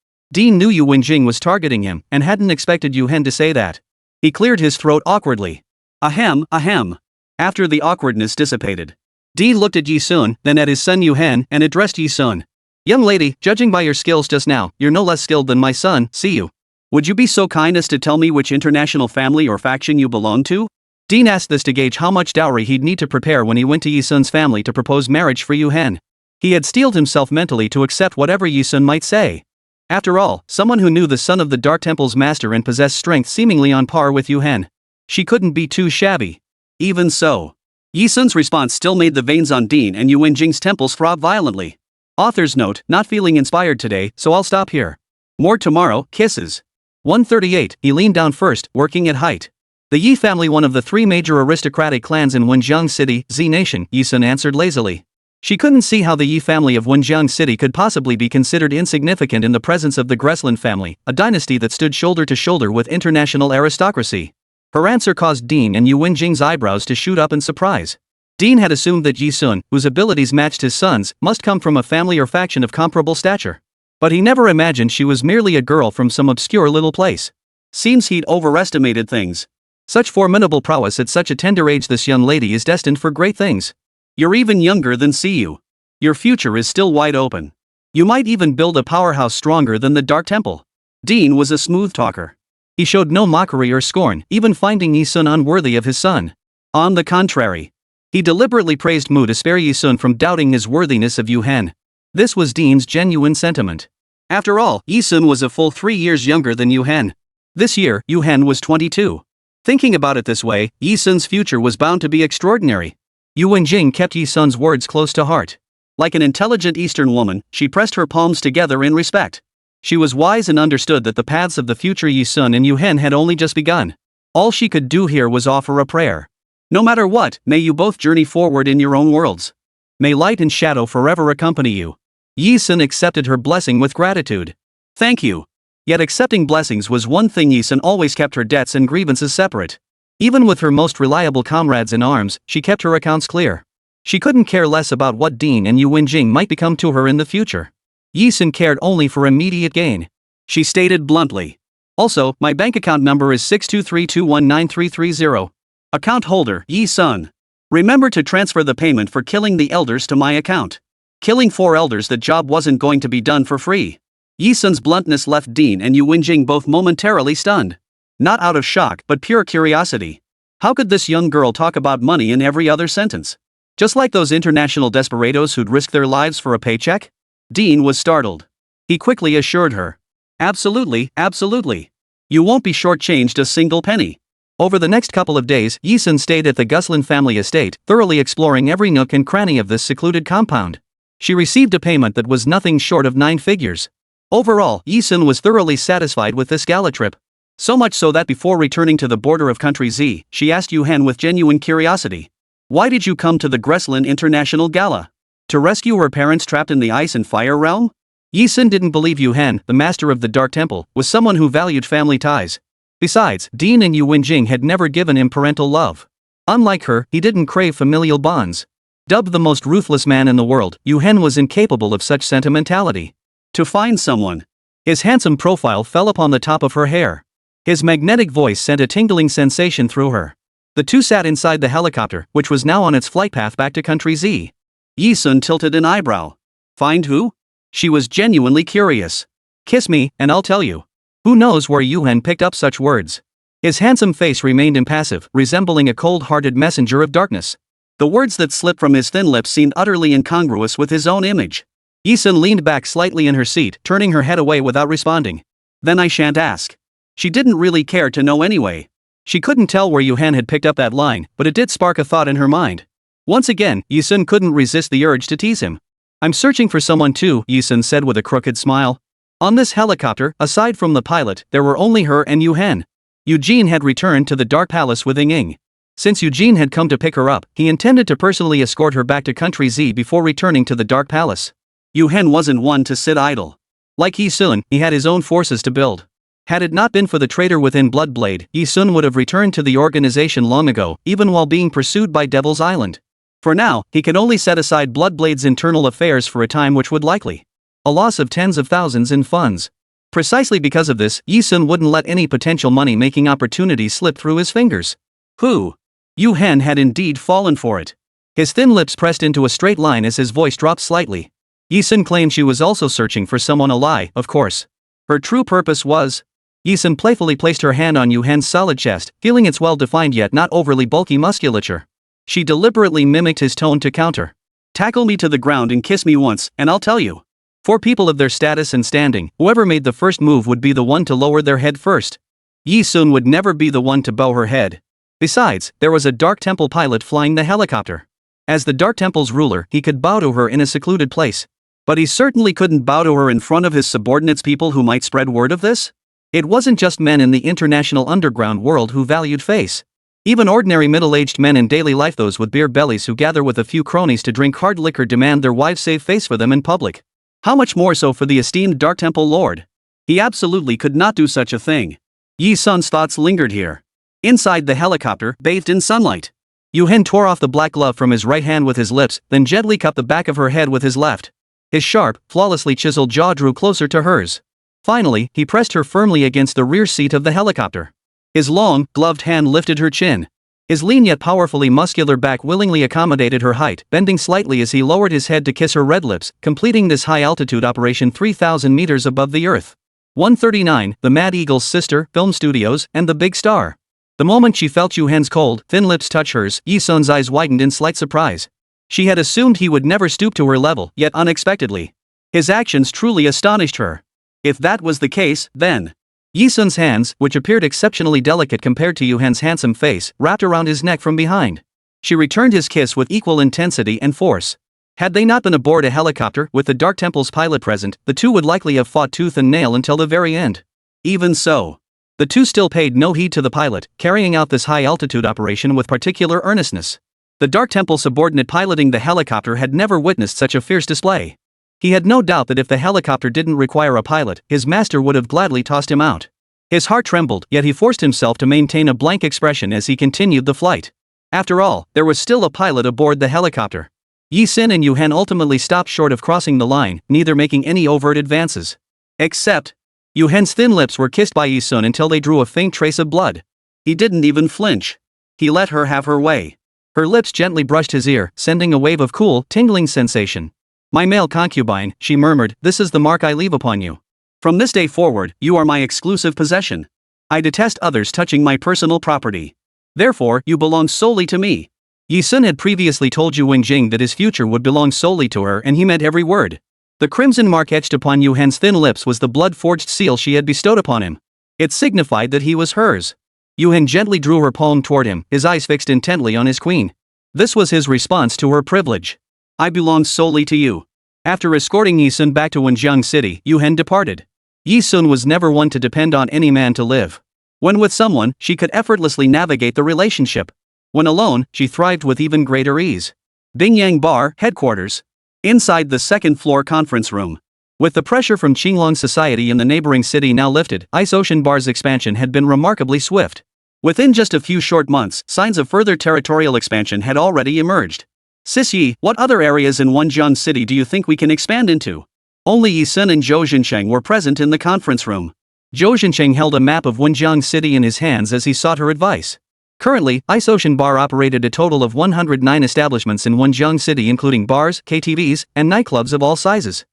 Dean knew Yu Wenjing was targeting him, and hadn't expected Yu Hen to say that. He cleared his throat awkwardly. Ahem, ahem. After the awkwardness dissipated, Dean looked at Yi-sun, then at his son Yu Hen, and addressed Yi-sun. "Young lady, judging by your skills just now, you're no less skilled than my son, Siyu. Would you be so kind as to tell me which international family or faction you belong to?" Dean asked this to gauge how much dowry he'd need to prepare when he went to Yi-sun's family to propose marriage for Yu Hen. He had steeled himself mentally to accept whatever Yi-sun might say. After all, someone who knew the son of the Dark Temple's master and possessed strength seemingly on par with Yu Hen. She couldn't be too shabby. Even so, Yi-sun's response still made the veins on Dean and Yu Wenjing's temples throb violently. Author's note: not feeling inspired today, so I'll stop here. More tomorrow, kisses. 138. He leaned down first, working at height. "The Yi family, one of the 3 major aristocratic clans in Wenjiang City, Z Nation," Yi-sun answered lazily. She couldn't see how the Yi family of Wenjiang City could possibly be considered insignificant in the presence of the Gressland family, a dynasty that stood shoulder to shoulder with international aristocracy. Her answer caused Dean and Yu Wenjing's eyebrows to shoot up in surprise. Dean had assumed that Yi-sun, whose abilities matched his son's, must come from a family or faction of comparable stature. But he never imagined she was merely a girl from some obscure little place. Seems he'd overestimated things. Such formidable prowess at such a tender age. This young lady is destined for great things. You're even younger than Siyu. Your future is still wide open. You might even build a powerhouse stronger than the Dark Temple." Dean was a smooth talker. He showed no mockery or scorn, even finding Yi-sun unworthy of his son. On the contrary, he deliberately praised Mu to spare Yi-sun from doubting his worthiness of Yu Hen. This was Dean's genuine sentiment. After all, Yi-sun was a full 3 years younger than Yu Hen. This year, Yu Hen was 22. Thinking about it this way, Yi-sun's future was bound to be extraordinary. Yu Wenjing kept Yi-sun's words close to heart. Like an intelligent Eastern woman, she pressed her palms together in respect. She was wise and understood that the paths of the future Yi-sun and Yu Hen had only just begun. All she could do here was offer a prayer. "No matter what, may you both journey forward in your own worlds. May light and shadow forever accompany you." Yi-sun accepted her blessing with gratitude. "Thank you." Yet accepting blessings was one thing. Yi Sun always kept her debts and grievances separate. Even with her most reliable comrades in arms, she kept her accounts clear. She couldn't care less about what Dean and Yu Wenjing might become to her in the future. Yi Sun cared only for immediate gain. She stated bluntly. Also, my bank account number is 623219330. Account holder, Yi Sun. Remember to transfer the payment for killing the elders to my account. Killing 4 elders, that job wasn't going to be done for free. Yi Sun's bluntness left Dean and Yu Wenjing both momentarily stunned. Not out of shock, but pure curiosity. How could this young girl talk about money in every other sentence? Just like those international desperados who'd risk their lives for a paycheck? Dean was startled. He quickly assured her. Absolutely, absolutely. You won't be shortchanged a single penny. Over the next couple of days, Yi Sun stayed at the Guslin family estate, thoroughly exploring every nook and cranny of this secluded compound. She received a payment that was nothing short of 9 figures. Overall, Yi Sun was thoroughly satisfied with this gala trip. So much so that before returning to the border of Country Z, she asked Yu Hen with genuine curiosity. Why did you come to the Guslin International Gala? To rescue her parents trapped in the ice and fire realm? Yi Sun didn't believe Yu Hen, the master of the Dark Temple, was someone who valued family ties. Besides, Dean and Yu Wenjing had never given him parental love. Unlike her, he didn't crave familial bonds. Dubbed the most ruthless man in the world, Yu Hen was incapable of such sentimentality. To find someone. His handsome profile fell upon the top of her hair. His magnetic voice sent a tingling sensation through her. The two sat inside the helicopter, which was now on its flight path back to Country Z. Yi Sun tilted an eyebrow. Find who? She was genuinely curious. Kiss me, and I'll tell you. Who knows where Yu Hen picked up such words? His handsome face remained impassive, resembling a cold-hearted messenger of darkness. The words that slipped from his thin lips seemed utterly incongruous with his own image. Yi Sun leaned back slightly in her seat, turning her head away without responding. Then I shan't ask. She didn't really care to know anyway. She couldn't tell where Yu Hen had picked up that line, but it did spark a thought in her mind. Once again, Yi Sun couldn't resist the urge to tease him. I'm searching for someone too, Yi Sun said with a crooked smile. On this helicopter, aside from the pilot, there were only her and Yu Hen. Eugene had returned to the Dark Palace with Ying. Since Eugene had come to pick her up, he intended to personally escort her back to Country Z before returning to the Dark Palace. Yu Hen wasn't one to sit idle. Like Yi Sun, he had his own forces to build. Had it not been for the traitor within Bloodblade, Yi Sun would have returned to the organization long ago, even while being pursued by Devil's Island. For now, he could only set aside Bloodblade's internal affairs for a time, which would likely a loss of tens of thousands in funds. Precisely because of this, Yi Sun wouldn't let any potential money-making opportunities slip through his fingers. Who? Yu Hen had indeed fallen for it. His thin lips pressed into a straight line as his voice dropped slightly. Yi Sun claimed she was also searching for someone, a lie, of course. Her true purpose was... Yi Sun playfully placed her hand on Yu Hen's solid chest, feeling its well-defined yet not overly bulky musculature. She deliberately mimicked his tone to counter. Tackle me to the ground and kiss me once, and I'll tell you. For people of their status and standing, whoever made the first move would be the one to lower their head first. Yi Sun would never be the one to bow her head. Besides, there was a Dark Temple pilot flying the helicopter. As the Dark Temple's ruler, he could bow to her in a secluded place. But he certainly couldn't bow to her in front of his subordinates, people who might spread word of this. It wasn't just men in the international underground world who valued face. Even ordinary middle-aged men in daily life, those with beer bellies who gather with a few cronies to drink hard liquor, demand their wives save face for them in public. How much more so for the esteemed Dark Temple Lord? He absolutely could not do such a thing. Yi Sun's thoughts lingered here. Inside the helicopter, bathed in sunlight. Yu Hen tore off the black glove from his right hand with his lips, then gently cupped the back of her head with his left. His sharp, flawlessly chiseled jaw drew closer to hers. Finally, he pressed her firmly against the rear seat of the helicopter. His long, gloved hand lifted her chin. His lean yet powerfully muscular back willingly accommodated her height, bending slightly as he lowered his head to kiss her red lips, completing this high-altitude operation 3,000 meters above the Earth. 139, the Mad Eagle's sister, film studios, and the big star. The moment she felt Yu Hen's cold, thin lips touch hers, Yi Sun's eyes widened in slight surprise. She had assumed he would never stoop to her level, yet unexpectedly. His actions truly astonished her. If that was the case, then... Yi Sun's hands, which appeared exceptionally delicate compared to Yu Hen's handsome face, wrapped around his neck from behind. She returned his kiss with equal intensity and force. Had they not been aboard a helicopter with the Dark Temple's pilot present, the two would likely have fought tooth and nail until the very end. Even so, the two still paid no heed to the pilot, carrying out this high-altitude operation with particular earnestness. The Dark Temple subordinate piloting the helicopter had never witnessed such a fierce display. He had no doubt that if the helicopter didn't require a pilot, his master would have gladly tossed him out. His heart trembled, yet he forced himself to maintain a blank expression as he continued the flight. After all, there was still a pilot aboard the helicopter. Yi Sun and Yu Hen ultimately stopped short of crossing the line, neither making any overt advances. Except, Yu Hen's thin lips were kissed by Yi Sun until they drew a faint trace of blood. He didn't even flinch. He let her have her way. Her lips gently brushed his ear, sending a wave of cool, tingling sensation. "My male concubine," she murmured, "this is the mark I leave upon you. From this day forward, you are my exclusive possession. I detest others touching my personal property. Therefore, you belong solely to me." Yi Sun had previously told Yu Wenjing that his future would belong solely to her, and he meant every word. The crimson mark etched upon Yu Hen's thin lips was the blood-forged seal she had bestowed upon him. It signified that he was hers. Yu Hen gently drew her palm toward him, his eyes fixed intently on his queen. This was his response to her privilege. "I belong solely to you." After escorting Yi Sun back to Wenjiang City, Yu Hen departed. Yi Sun was never one to depend on any man to live. When with someone, she could effortlessly navigate the relationship. When alone, she thrived with even greater ease. Bingyang Bar, headquarters. Inside the second-floor conference room. With the pressure from Qinglong society in the neighboring city now lifted, Ice Ocean Bar's expansion had been remarkably swift. Within just a few short months, signs of further territorial expansion had already emerged. "Sis Yi, what other areas in Wenjiang City do you think we can expand into?" Only Yi Sun and Zhou Zhencheng were present in the conference room. Zhou Zhencheng held a map of Wenjiang City in his hands as he sought her advice. Currently, Ice Ocean Bar operated a total of 109 establishments in Wenjiang City, including bars, KTVs, and nightclubs of all sizes.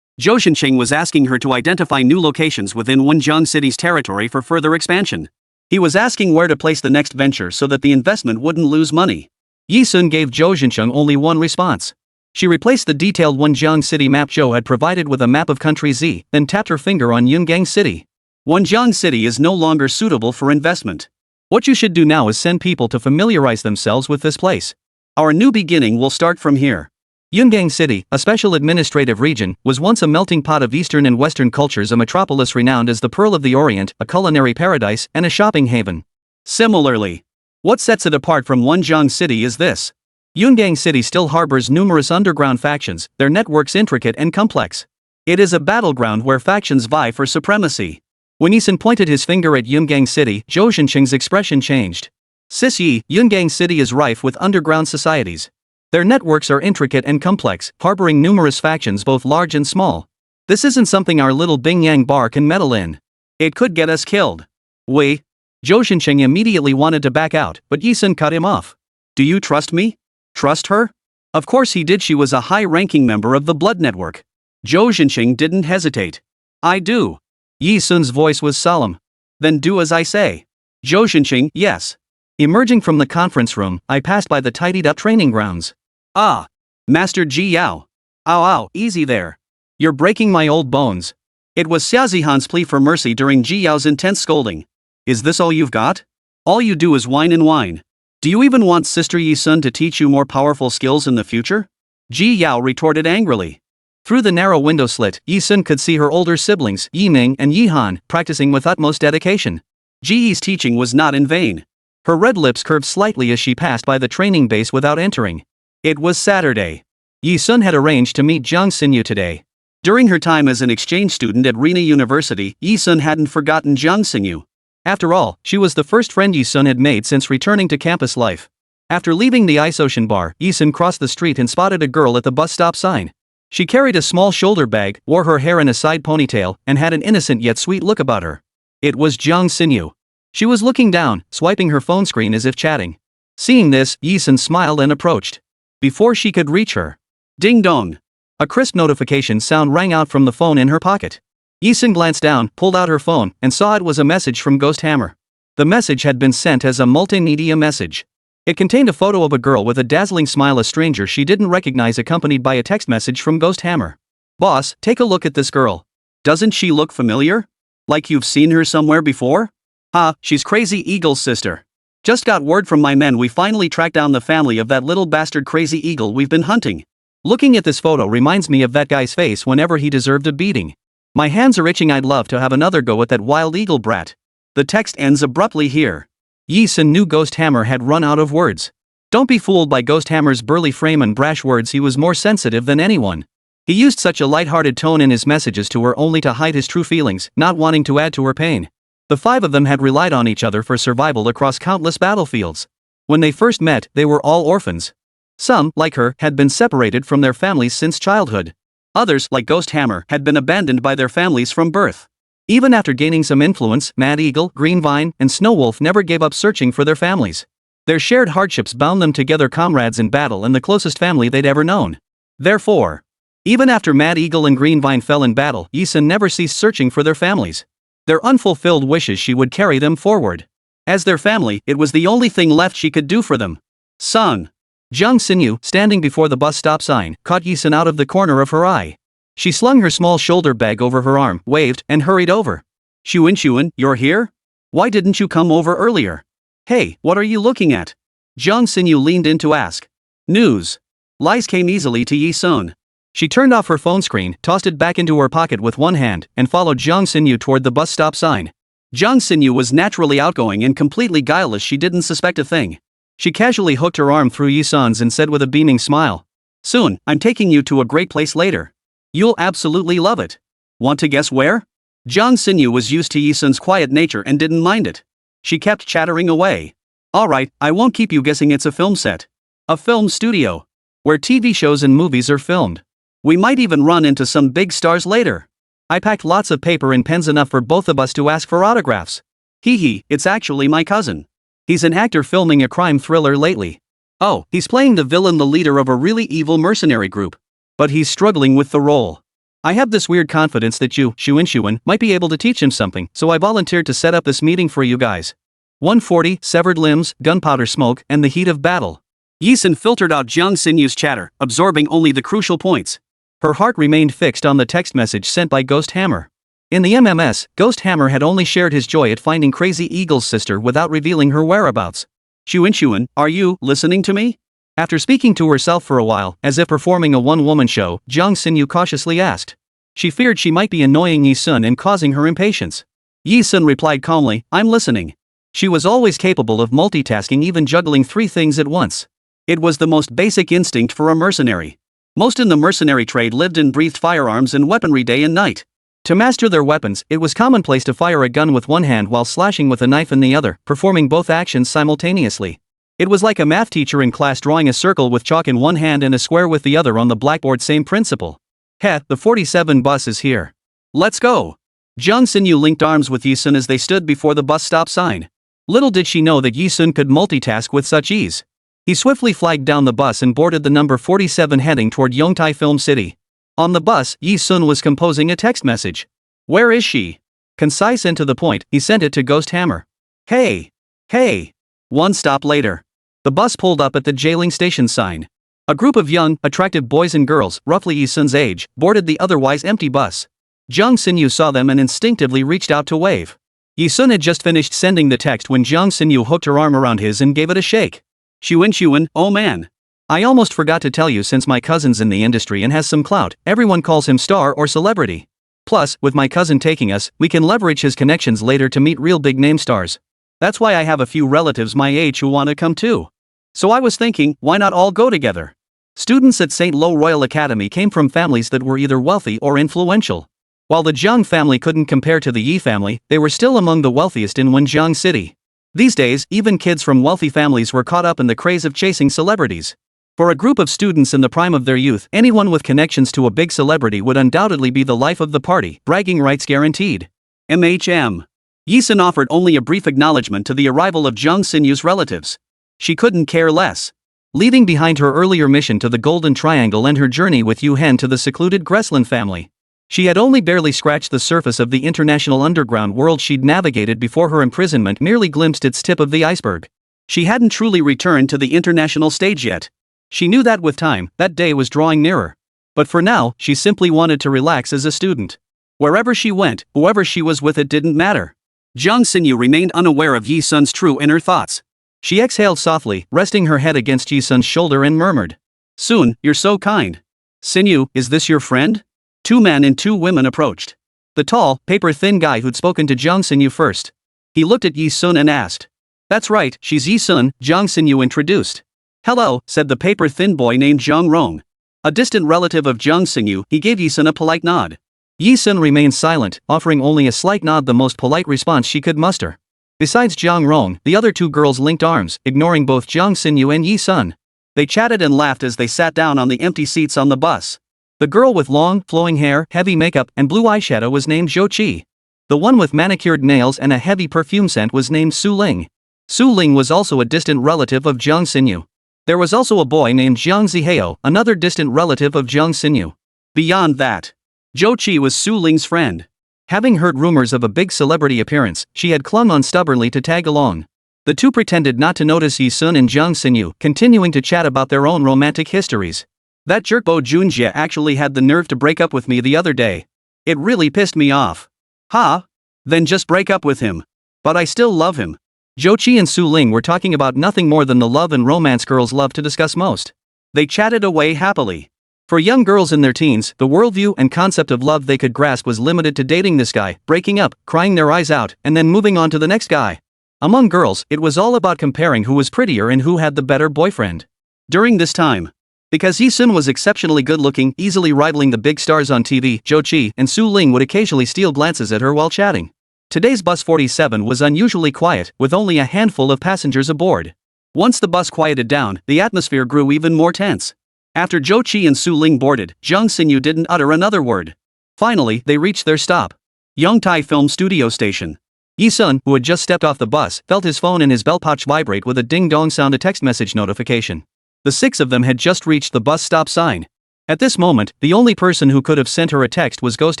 Zhou Zhencheng was asking her to identify new locations within Wenjiang City's territory for further expansion. He was asking where to place the next venture so that the investment wouldn't lose money. Yi Sun gave Zhou Zhencheng only one response. She replaced the detailed Wenjiang City map Zhou had provided with a map of country Z, then tapped her finger on Yungang City. "Wenjiang City is no longer suitable for investment. What you should do now is send people to familiarize themselves with this place. Our new beginning will start from here." Yungang City, a special administrative region, was once a melting pot of Eastern and Western cultures, a metropolis renowned as the Pearl of the Orient, a culinary paradise, and a shopping haven. Similarly, what sets it apart from Wenjiang City is this. Yungang City still harbors numerous underground factions, their networks intricate and complex. It is a battleground where factions vie for supremacy. When Yi Sun pointed his finger at Yungang City, Zhou Zhencheng's expression changed. "Sis Yi, Yungang City is rife with underground societies. Their networks are intricate and complex, harboring numerous factions both large and small. This isn't something our little Bingyang Bar can meddle in. It could get us killed." "Wait." Zhou Zhencheng immediately wanted to back out, but Yi Sun cut him off. "Do you trust me?" "Trust her?" Of course he did, she was a high-ranking member of the Blood Network. Zhou Zhencheng didn't hesitate. "I do." Yi Sun's voice was solemn. "Then do as I say." Zhou Zhencheng, "Yes." Emerging from the conference room, I passed by the tidied-up training grounds. "Ah. Master Ji Yao. Ow, easy there. You're breaking my old bones." It was Xia Zihan's plea for mercy during Ji Yao's intense scolding. "Is this all you've got? All you do is whine and whine. Do you even want Sister Yi Sun to teach you more powerful skills in the future?" Ji Yao retorted angrily. Through the narrow window slit, Yi Sun could see her older siblings, Yi Ming and Yi Han, practicing with utmost dedication. Ji Yi's teaching was not in vain. Her red lips curved slightly as she passed by the training base without entering. It was Saturday. Yi Sun had arranged to meet Jiang Xinyu today. During her time as an exchange student at Rina University, Yi Sun hadn't forgotten Jiang Xinyu. After all, she was the first friend Yi Sun had made since returning to campus life. After leaving the Ice Ocean Bar, Yi Sun crossed the street and spotted a girl at the bus stop sign. She carried a small shoulder bag, wore her hair in a side ponytail, and had an innocent yet sweet look about her. It was Jiang Xinyu. She was looking down, swiping her phone screen as if chatting. Seeing this, Yi Sun smiled and approached. Before she could reach her, ding dong! A crisp notification sound rang out from the phone in her pocket. Yi Sun glanced down, pulled out her phone, and saw it was a message from Ghost Hammer. The message had been sent as a multimedia message. It contained a photo of a girl with a dazzling smile, a stranger she didn't recognize, accompanied by a text message from Ghost Hammer. "Boss, take a look at this girl. Doesn't she look familiar? Like you've seen her somewhere before?" "Ha, she's Crazy Eagle's sister. Just got word from my men we finally tracked down the family of that little bastard Crazy Eagle we've been hunting. Looking at this photo reminds me of that guy's face whenever he deserved a beating. My hands are itching, I'd love to have another go at that wild eagle brat." The text ends abruptly here. Yi Sun knew Ghost Hammer had run out of words. Don't be fooled by Ghost Hammer's burly frame and brash words, he was more sensitive than anyone. He used such a light-hearted tone in his messages to her only to hide his true feelings, not wanting to add to her pain. The five of them had relied on each other for survival across countless battlefields. When they first met, they were all orphans. Some, like her, had been separated from their families since childhood. Others, like Ghost Hammer, had been abandoned by their families from birth. Even after gaining some influence, Mad Eagle, Green Vine, and Snowwolf never gave up searching for their families. Their shared hardships bound them together, comrades in battle and the closest family they'd ever known. Therefore, even after Mad Eagle and Green Vine fell in battle, Yi Sun never ceased searching for their families. Their unfulfilled wishes, she would carry them forward. As their family, it was the only thing left she could do for them. Son. Jiang Xinyu, standing before the bus stop sign, caught Yi Sun out of the corner of her eye. She slung her small shoulder bag over her arm, waved, and hurried over. Xunxun, you're here? Why didn't you come over earlier? Hey, what are you looking at? Jiang Xinyu leaned in to ask. News. Lies came easily to Yi Sun. She turned off her phone screen, tossed it back into her pocket with one hand, and followed Jiang Xinyu toward the bus stop sign. Jiang Xinyu was naturally outgoing and completely guileless. She didn't suspect a thing. She casually hooked her arm through Yi Sun's and said with a beaming smile. Soon, I'm taking you to a great place later. You'll absolutely love it. Want to guess where? Jiang Xinyu was used to Yi Sun's quiet nature and didn't mind it. She kept chattering away. Alright, I won't keep you guessing. It's a film set. A film studio. Where TV shows and movies are filmed. We might even run into some big stars later. I packed lots of paper and pens, enough for both of us to ask for autographs. Hee hee, it's actually my cousin. He's an actor filming a crime thriller lately. Oh, he's playing the villain, the leader of a really evil mercenary group. But he's struggling with the role. I have this weird confidence that you, Xunxun, might be able to teach him something, so I volunteered to set up this meeting for you guys. 140, severed limbs, gunpowder smoke, and the heat of battle. Yi Sun filtered out Jiang Xinyu's chatter, absorbing only the crucial points. Her heart remained fixed on the text message sent by Ghost Hammer. In the MMS, Ghost Hammer had only shared his joy at finding Crazy Eagle's sister without revealing her whereabouts. Xunxun, are you listening to me? After speaking to herself for a while, as if performing a one-woman show, Jiang Xinyu cautiously asked. She feared she might be annoying Yi Sun and causing her impatience. Yi Sun replied calmly, I'm listening. She was always capable of multitasking, even juggling 3 things at once. It was the most basic instinct for a mercenary. Most in the mercenary trade lived and breathed firearms and weaponry day and night. To master their weapons, it was commonplace to fire a gun with one hand while slashing with a knife in the other, performing both actions simultaneously. It was like a math teacher in class drawing a circle with chalk in one hand and a square with the other on the blackboard. Same principle. Heh, the 47 bus is here. Let's go. Jiang Xinyu linked arms with Yi Sun as they stood before the bus stop sign. Little did she know that Yi Sun could multitask with such ease. He swiftly flagged down the bus and boarded the number 47 heading toward Yongtai Film City. On the bus, Yi Sun was composing a text message. Where is she? Concise and to the point, he sent it to Ghost Hammer. Hey! Hey! One stop later. The bus pulled up at the jailing station sign. A group of young, attractive boys and girls, roughly Yi Sun's age, boarded the otherwise empty bus. Jiang Xinyu saw them and instinctively reached out to wave. Yi Sun had just finished sending the text when Jiang Xinyu hooked her arm around his and gave it a shake. Xunxun, oh man. I almost forgot to tell you, since my cousin's in the industry and has some clout, everyone calls him star or celebrity. Plus, with my cousin taking us, we can leverage his connections later to meet real big name stars. That's why I have a few relatives my age who want to come too. So I was thinking, why not all go together? Students at St. Lo Royal Academy came from families that were either wealthy or influential. While the Jiang family couldn't compare to the Yi family, they were still among the wealthiest in Wenjiang City. These days, even kids from wealthy families were caught up in the craze of chasing celebrities. For a group of students in the prime of their youth, anyone with connections to a big celebrity would undoubtedly be the life of the party, bragging rights guaranteed. Yi Sun offered only a brief acknowledgement to the arrival of Jiang Xinyu's relatives. She couldn't care less. Leaving behind her earlier mission to the Golden Triangle and her journey with Yu Hen to the secluded Gresslin family, she had only barely scratched the surface of the international underground world she'd navigated before her imprisonment merely glimpsed its tip of the iceberg. She hadn't truly returned to the international stage yet. She knew that with time, that day was drawing nearer. But for now, she simply wanted to relax as a student. Wherever she went, whoever she was with, it didn't matter. Jiang Xinyu remained unaware of Yi Sun's true inner thoughts. She exhaled softly, resting her head against Yi Sun's shoulder, and murmured. Soon, you're so kind. Xinyu, is this your friend? 2 men and 2 women approached. The tall, paper-thin guy who'd spoken to Jiang Xinyu first. He looked at Yi Sun and asked. That's right, she's Yi Sun, Jiang Xinyu introduced. Hello, said the paper-thin boy named Zhang Rong. A distant relative of Jiang Xinyu, he gave Yi-sun a polite nod. Yi-sun remained silent, offering only a slight nod, the most polite response she could muster. Besides Jiang Rong, the other two girls linked arms, ignoring both Jiang Xinyu and Yi-sun. They chatted and laughed as they sat down on the empty seats on the bus. The girl with long, flowing hair, heavy makeup, and blue eyeshadow was named Zhou Qi. The one with manicured nails and a heavy perfume scent was named Su Ling. Su Ling was also a distant relative of Jiang Xinyu. There was also a boy named Jiang Zihao, another distant relative of Jiang Xinyu. Beyond that, Zhou Qi was Su Ling's friend. Having heard rumors of a big celebrity appearance, she had clung on stubbornly to tag along. The two pretended not to notice Yi-sun and Jiang Xinyu, continuing to chat about their own romantic histories. That jerkbo Junjie actually had the nerve to break up with me the other day. It really pissed me off. Ha? Then just break up with him. But I still love him. Zhou Qi and Su Ling were talking about nothing more than the love and romance girls love to discuss most. They chatted away happily. For young girls in their teens, the worldview and concept of love they could grasp was limited to dating this guy, breaking up, crying their eyes out, and then moving on to the next guy. Among girls, it was all about comparing who was prettier and who had the better boyfriend. During this time, because Yi-sun was exceptionally good-looking, easily rivaling the big stars on TV, Zhou Qi and Su Ling would occasionally steal glances at her while chatting. Today's bus 47 was unusually quiet, with only a handful of passengers aboard. Once the bus quieted down, the atmosphere grew even more tense. After Zhou Qi and Su Ling boarded, Jiang Xinyu didn't utter another word. Finally, they reached their stop. Yongtai Film Studio Station. Yi-sun, who had just stepped off the bus, felt his phone in his belt pouch vibrate with a ding-dong sound, a text message notification. The six of them had just reached the bus stop sign. At this moment, the only person who could have sent her a text was Ghost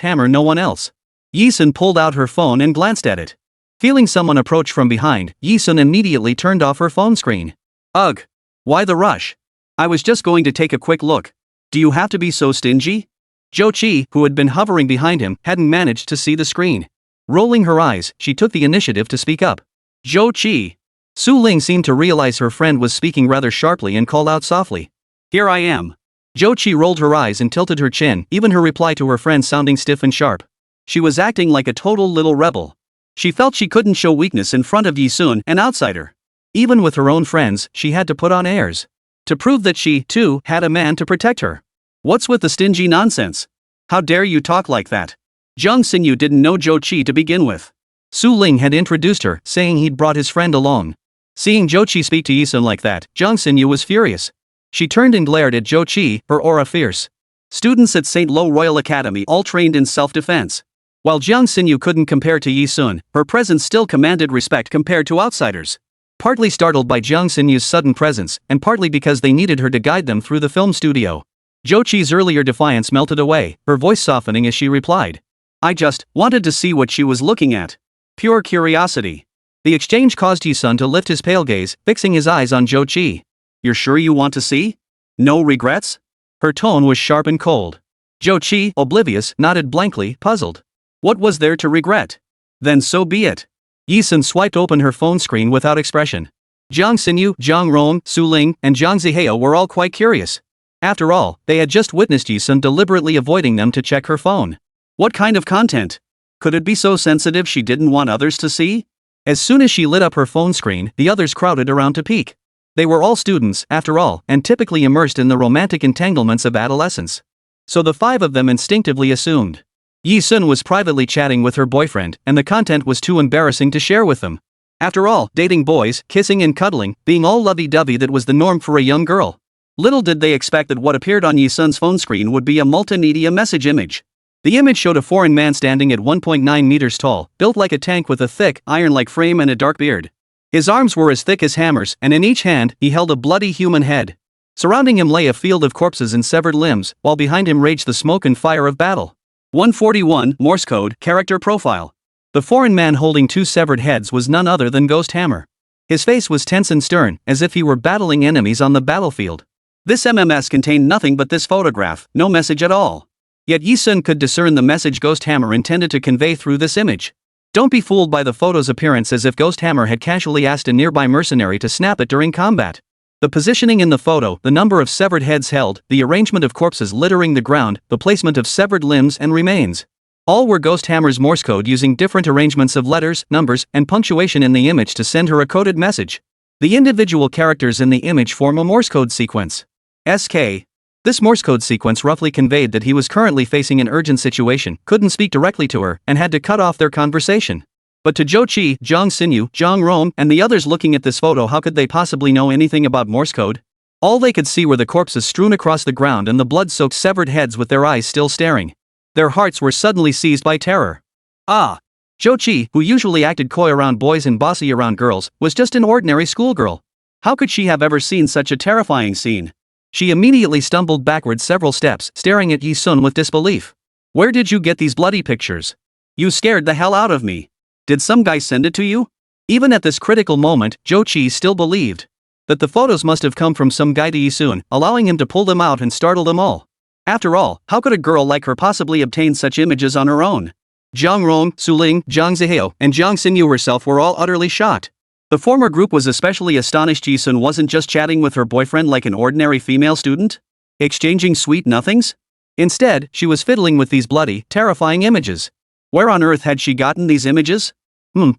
Hammer, no one else. Yi-sun pulled out her phone and glanced at it. Feeling someone approach from behind, Yi-sun immediately turned off her phone screen. Ugh. Why the rush? I was just going to take a quick look. Do you have to be so stingy? Zhou Qi, who had been hovering behind him, hadn't managed to see the screen. Rolling her eyes, she took the initiative to speak up. Zhou Qi. Su Ling seemed to realize her friend was speaking rather sharply and called out softly. Here I am. Zhou Qi rolled her eyes and tilted her chin, even her reply to her friend sounding stiff and sharp. She was acting like a total little rebel. She felt she couldn't show weakness in front of Yi-sun, an outsider. Even with her own friends, she had to put on airs. To prove that she, too, had a man to protect her. What's with the stingy nonsense? How dare you talk like that? Jiang Xinyu didn't know Zhou Qi to begin with. Su Ling had introduced her, saying he'd brought his friend along. Seeing Zhou Qi speak to Yi-sun like that, Jiang Xinyu was furious. She turned and glared at Zhou Qi, her aura fierce. Students at St. Lo Royal Academy all trained in self-defense. While Jiang Xinyu couldn't compare to Yi-sun, her presence still commanded respect compared to outsiders. Partly startled by Jiang Xinyu's sudden presence, and partly because they needed her to guide them through the film studio, Zhou Qi's earlier defiance melted away, her voice softening as she replied. I just wanted to see what she was looking at. Pure curiosity. The exchange caused Yi-sun to lift his pale gaze, fixing his eyes on Zhou Qi. You're sure you want to see? No regrets? Her tone was sharp and cold. Zhou Qi, oblivious, nodded blankly, puzzled. What was there to regret? Then so be it. Yi-sun swiped open her phone screen without expression. Jiang Xinyu, Jiang Rong, Su Ling, and Jiang Zihao were all quite curious. After all, they had just witnessed Yi-sun deliberately avoiding them to check her phone. What kind of content? Could it be so sensitive she didn't want others to see? As soon as she lit up her phone screen, the others crowded around to peek. They were all students, after all, and typically immersed in the romantic entanglements of adolescence. So the five of them instinctively assumed Yi-sun was privately chatting with her boyfriend, and the content was too embarrassing to share with them. After all, dating boys, kissing and cuddling, being all lovey-dovey, that was the norm for a young girl. Little did they expect that what appeared on Yi-sun's phone screen would be a multimedia message image. The image showed a foreign man standing at 1.9 meters tall, built like a tank with a thick, iron-like frame and a dark beard. His arms were as thick as hammers, and in each hand, he held a bloody human head. Surrounding him lay a field of corpses and severed limbs, while behind him raged the smoke and fire of battle. 141, Morse Code, Character Profile. The foreign man holding two severed heads was none other than Ghost Hammer. His face was tense and stern, as if he were battling enemies on the battlefield. This MMS contained nothing but this photograph, no message at all. Yet Yi-sun could discern the message Ghost Hammer intended to convey through this image. Don't be fooled by the photo's appearance, as if Ghost Hammer had casually asked a nearby mercenary to snap it during combat. The positioning in the photo, the number of severed heads held, the arrangement of corpses littering the ground, the placement of severed limbs and remains. All were Ghost Hammer's Morse code, using different arrangements of letters, numbers, and punctuation in the image to send her a coded message. The individual characters in the image form a Morse code sequence. SK. This Morse code sequence roughly conveyed that he was currently facing an urgent situation, couldn't speak directly to her, and had to cut off their conversation. But to Zhou Qi, Zhang Xinyu, Zhang Rong, and the others looking at this photo, how could they possibly know anything about Morse code? All they could see were the corpses strewn across the ground and the blood-soaked severed heads with their eyes still staring. Their hearts were suddenly seized by terror. Ah! Zhou Qi, who usually acted coy around boys and bossy around girls, was just an ordinary schoolgirl. How could she have ever seen such a terrifying scene? She immediately stumbled backward several steps, staring at Yi Sun with disbelief. Where did you get these bloody pictures? You scared the hell out of me. Did some guy send it to you? Even at this critical moment, Zhou Qi still believed that the photos must have come from some guy to Yi Sun, allowing him to pull them out and startle them all. After all, how could a girl like her possibly obtain such images on her own? Zhang Rong, Su Ling, Zhang Zihao, and Zhang Xinyu herself were all utterly shocked. The former group was especially astonished Yi Sun wasn't just chatting with her boyfriend like an ordinary female student, exchanging sweet nothings. Instead, she was fiddling with these bloody, terrifying images. Where on earth had she gotten these images?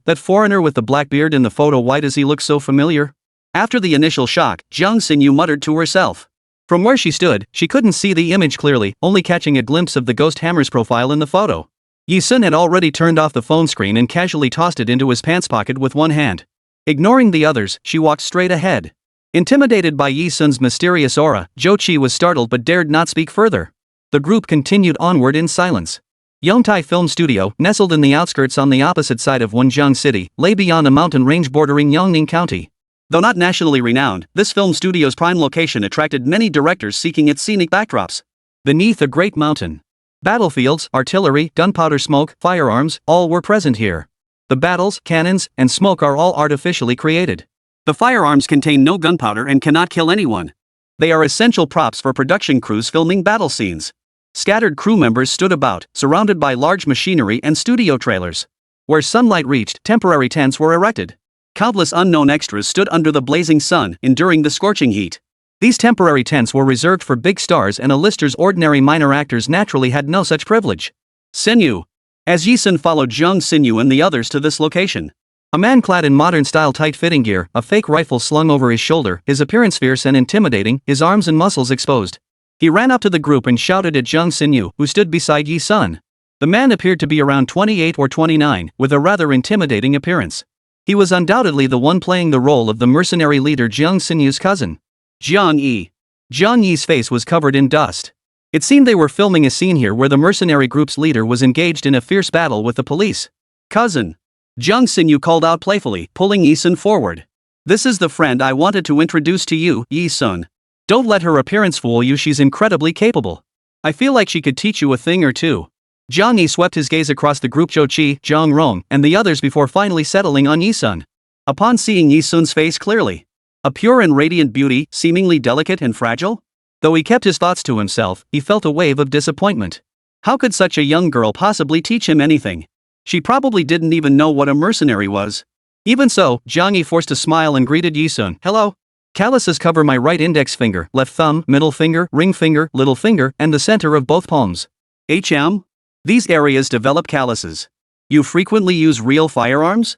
That foreigner with the black beard in the photo, why does he look so familiar? After the initial shock, Zhang Xinyu muttered to herself. From where she stood, she couldn't see the image clearly, only catching a glimpse of the ghost hammer's profile in the photo. Yi Sun had already turned off the phone screen and casually tossed it into his pants pocket with one hand. Ignoring the others, she walked straight ahead. Intimidated by Yi Sun's mysterious aura, Zhou Qi was startled but dared not speak further. The group continued onward in silence. Yongtai Film Studio, nestled in the outskirts on the opposite side of Wenjiang City, lay beyond a mountain range bordering Yongning County. Though not nationally renowned, this film studio's prime location attracted many directors seeking its scenic backdrops. Beneath a great mountain, battlefields, artillery, gunpowder smoke, firearms, all were present here. The battles, cannons, and smoke are all artificially created. The firearms contain no gunpowder and cannot kill anyone. They are essential props for production crews filming battle scenes. Scattered crew members stood about, surrounded by large machinery and studio trailers. Where sunlight reached, temporary tents were erected. Countless unknown extras stood under the blazing sun, enduring the scorching heat. These temporary tents were reserved for big stars, and A-listers. Ordinary minor actors naturally had no such privilege. Xinyu. As Yi Sun followed Zhang Xinyu and the others to this location. A man clad in modern-style tight-fitting gear, a fake rifle slung over his shoulder, his appearance fierce and intimidating, his arms and muscles exposed. He ran up to the group and shouted at Zhang Xinyu, who stood beside Yi Sun. The man appeared to be around 28 or 29, with a rather intimidating appearance. He was undoubtedly the one playing the role of the mercenary leader Zhang Xinyu's cousin, Jiang Yi. Jiang Yi's face was covered in dust. It seemed they were filming a scene here where the mercenary group's leader was engaged in a fierce battle with the police. Cousin. Zhang Xinyu called out playfully, pulling Yi Sun forward. This is the friend I wanted to introduce to you, Yi Sun. Don't let her appearance fool you, she's incredibly capable. I feel like she could teach you a thing or two. Jiang Yi swept his gaze across the group Zhou Qi, Zhang Rong, and the others before finally settling on Yi Sun. Upon seeing Yi Sun's face clearly, a pure and radiant beauty, seemingly delicate and fragile? Though he kept his thoughts to himself, he felt a wave of disappointment. How could such a young girl possibly teach him anything? She probably didn't even know what a mercenary was. Even so, Jiang Yi forced a smile and greeted Yi Sun. Hello. Calluses cover my right index finger, left thumb, middle finger, ring finger, little finger, and the center of both palms. These areas develop calluses. You frequently use real firearms?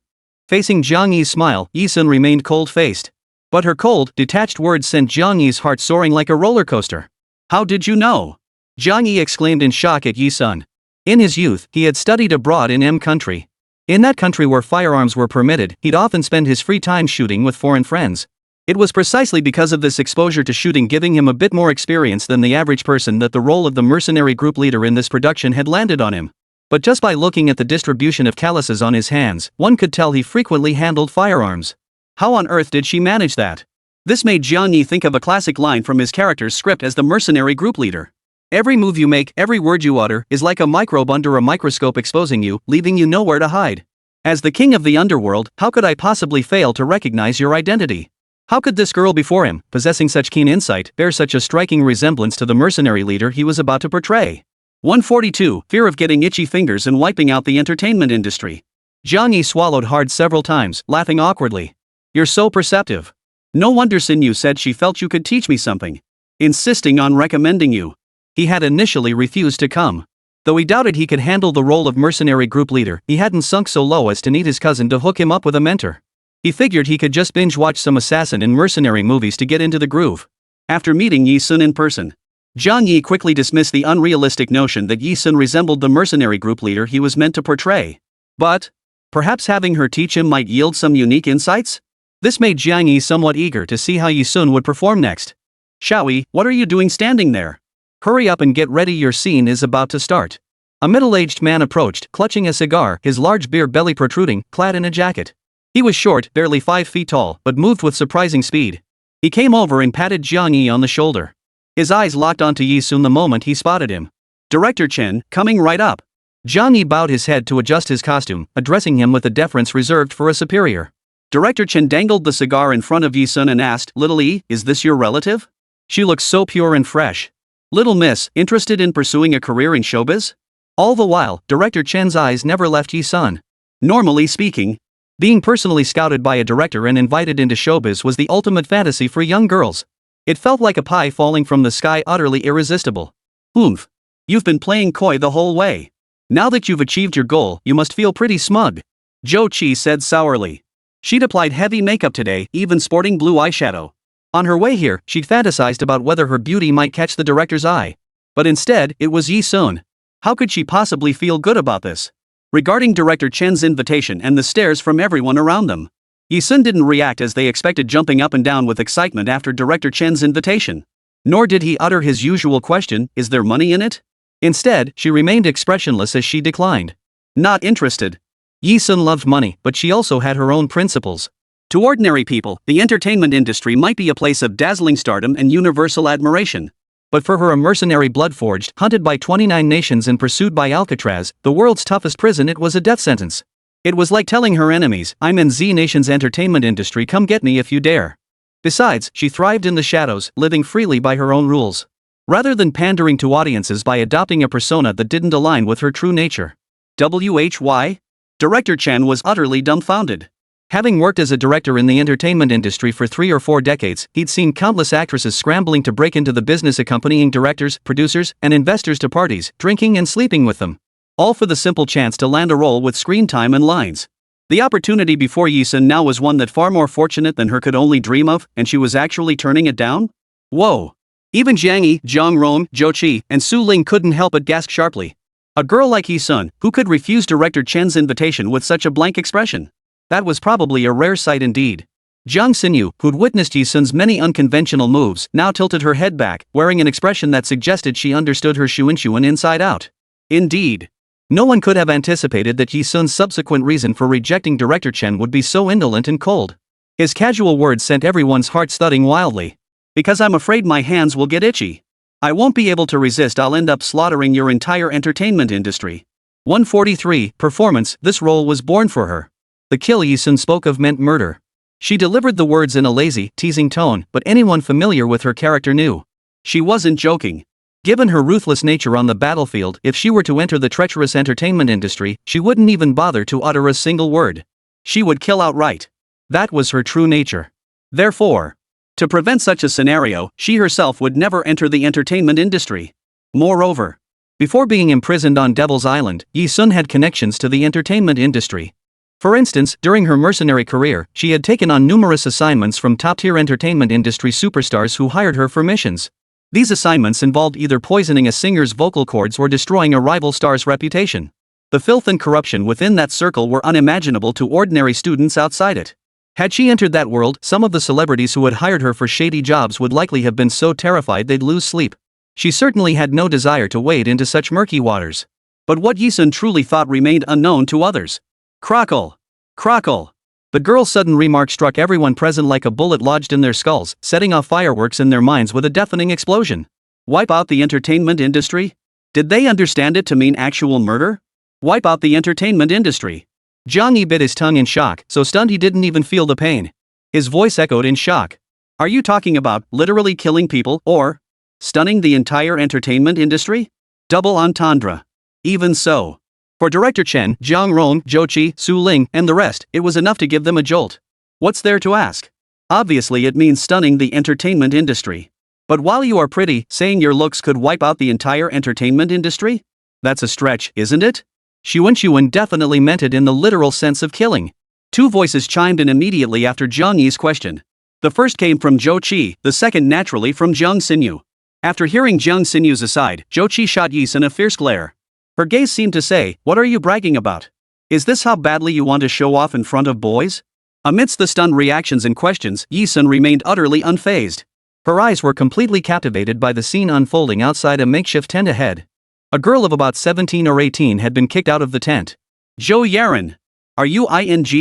Facing Jiang Yi's smile, Yi Sun remained cold-faced. But her cold, detached words sent Jiang Yi's heart soaring like a roller coaster. How did you know? Jiang Yi exclaimed in shock at Yi Sun. In his youth, he had studied abroad in M country. In that country where firearms were permitted, he'd often spend his free time shooting with foreign friends. It was precisely because of this exposure to shooting giving him a bit more experience than the average person that the role of the mercenary group leader in this production had landed on him. But just by looking at the distribution of calluses on his hands, one could tell he frequently handled firearms. How on earth did she manage that? This made Jiang Yi think of a classic line from his character's script as the mercenary group leader. Every move you make, every word you utter, is like a microbe under a microscope exposing you, leaving you nowhere to hide. As the king of the underworld, how could I possibly fail to recognize your identity? How could this girl before him, possessing such keen insight, bear such a striking resemblance to the mercenary leader he was about to portray? 142. Fear of getting itchy fingers and wiping out the entertainment industry. Jiang Yi swallowed hard several times, laughing awkwardly. You're so perceptive. No wonder Xinyu said she felt you could teach me something. Insisting on recommending you. He had initially refused to come. Though he doubted he could handle the role of mercenary group leader, he hadn't sunk so low as to need his cousin to hook him up with a mentor. He figured he could just binge watch some assassin and mercenary movies to get into the groove. After meeting Yi Sun in person, Jiang Yi quickly dismissed the unrealistic notion that Yi Sun resembled the mercenary group leader he was meant to portray. But perhaps having her teach him might yield some unique insights? This made Jiang Yi somewhat eager to see how Yi Sun would perform next. Xiaoyi, what are you doing standing there? Hurry up and get ready, your scene is about to start. A middle-aged man approached, clutching a cigar, his large beer belly protruding, clad in a jacket. He was short, barely 5 feet tall, but moved with surprising speed. He came over and patted Jiang Yi on the shoulder. His eyes locked onto Yi Sun the moment he spotted him. Director Chen, coming right up. Jiang Yi bowed his head to adjust his costume, addressing him with the deference reserved for a superior. Director Chen dangled the cigar in front of Yi Sun and asked, "Little Yi, is this your relative? She looks so pure and fresh. Little miss, interested in pursuing a career in showbiz?" All the while, Director Chen's eyes never left Yi Sun. Normally speaking, being personally scouted by a director and invited into showbiz was the ultimate fantasy for young girls. It felt like a pie falling from the sky, utterly irresistible. Oomph. You've been playing coy the whole way. Now that you've achieved your goal, you must feel pretty smug. Zhou Qi said sourly. She'd applied heavy makeup today, even sporting blue eyeshadow. On her way here, she'd fantasized about whether her beauty might catch the director's eye. But instead, it was Yi Sun. How could she possibly feel good about this? Regarding Director Chen's invitation and the stares from everyone around them, Yi Sun didn't react as they expected, jumping up and down with excitement after Director Chen's invitation. Nor did he utter his usual question, "Is there money in it?" Instead, she remained expressionless as she declined. Not interested. Yi Sun loved money, but she also had her own principles. To ordinary people, the entertainment industry might be a place of dazzling stardom and universal admiration. But for her, a mercenary blood-forged, hunted by 29 nations and pursued by Alcatraz, the world's toughest prison, it was a death sentence. It was like telling her enemies, "I'm in Z Nation's entertainment industry, come get me if you dare." Besides, she thrived in the shadows, living freely by her own rules. Rather than pandering to audiences by adopting a persona that didn't align with her true nature. Why? Director Chen was utterly dumbfounded. Having worked as a director in the entertainment industry for 3 or 4 decades, he'd seen countless actresses scrambling to break into the business, accompanying directors, producers, and investors to parties, drinking and sleeping with them. All for the simple chance to land a role with screen time and lines. The opportunity before Yi Sun now was one that far more fortunate than her could only dream of, and she was actually turning it down? Whoa! Even Jiang Yi, Zhang Rong, Zhou Qi, and Su Ling couldn't help but gasp sharply. A girl like Yi Sun, who could refuse Director Chen's invitation with such a blank expression? That was probably a rare sight indeed. Jiang Xinyu, who'd witnessed Yi Sun's many unconventional moves, now tilted her head back, wearing an expression that suggested she understood her Xunxun inside out. Indeed. No one could have anticipated that Yi Sun's subsequent reason for rejecting Director Chen would be so indolent and cold. His casual words sent everyone's hearts thudding wildly. "Because I'm afraid my hands will get itchy. I won't be able to resist, I'll end up slaughtering your entire entertainment industry." 143, Performance, this role was born for her. The kill Yi Sun spoke of meant murder. She delivered the words in a lazy, teasing tone, but anyone familiar with her character knew she wasn't joking. Given her ruthless nature on the battlefield, if she were to enter the treacherous entertainment industry, she wouldn't even bother to utter a single word. She would kill outright. That was her true nature. Therefore, to prevent such a scenario, she herself would never enter the entertainment industry. Moreover, before being imprisoned on Devil's Island, Yi Sun had connections to the entertainment industry. For instance, during her mercenary career, she had taken on numerous assignments from top-tier entertainment industry superstars who hired her for missions. These assignments involved either poisoning a singer's vocal cords or destroying a rival star's reputation. The filth and corruption within that circle were unimaginable to ordinary students outside it. Had she entered that world, some of the celebrities who had hired her for shady jobs would likely have been so terrified they'd lose sleep. She certainly had no desire to wade into such murky waters. But what Yi Sun truly thought remained unknown to others. Crackle! Crackle! The girl's sudden remark struck everyone present like a bullet lodged in their skulls, setting off fireworks in their minds with a deafening explosion. Wipe out the entertainment industry? Did they understand it to mean actual murder? Wipe out the entertainment industry. Jiang Yi bit his tongue in shock, so stunned he didn't even feel the pain. His voice echoed in shock. Are you talking about literally killing people, or stunning the entire entertainment industry? Double entendre. Even so. For Director Chen, Zhang Rong, Zhou Qi, Su Ling, and the rest, it was enough to give them a jolt. What's there to ask? Obviously it means stunning the entertainment industry. But while you are pretty, saying your looks could wipe out the entire entertainment industry? That's a stretch, isn't it? Xunxun definitely meant it in the literal sense of killing. Two voices chimed in immediately after Jiang Yi's question. The first came from Zhou Qi, the second naturally from Jiang Xinyu. After hearing Jiang Sinyu's aside, Zhou Qi shot Yi-sun a fierce glare. Her gaze seemed to say, "What are you bragging about? Is this how badly you want to show off in front of boys?" Amidst the stunned reactions and questions, Yi-sun remained utterly unfazed. Her eyes were completely captivated by the scene unfolding outside a makeshift tent ahead. A girl of about 17 or 18 had been kicked out of the tent. "Zhou Yaran, are you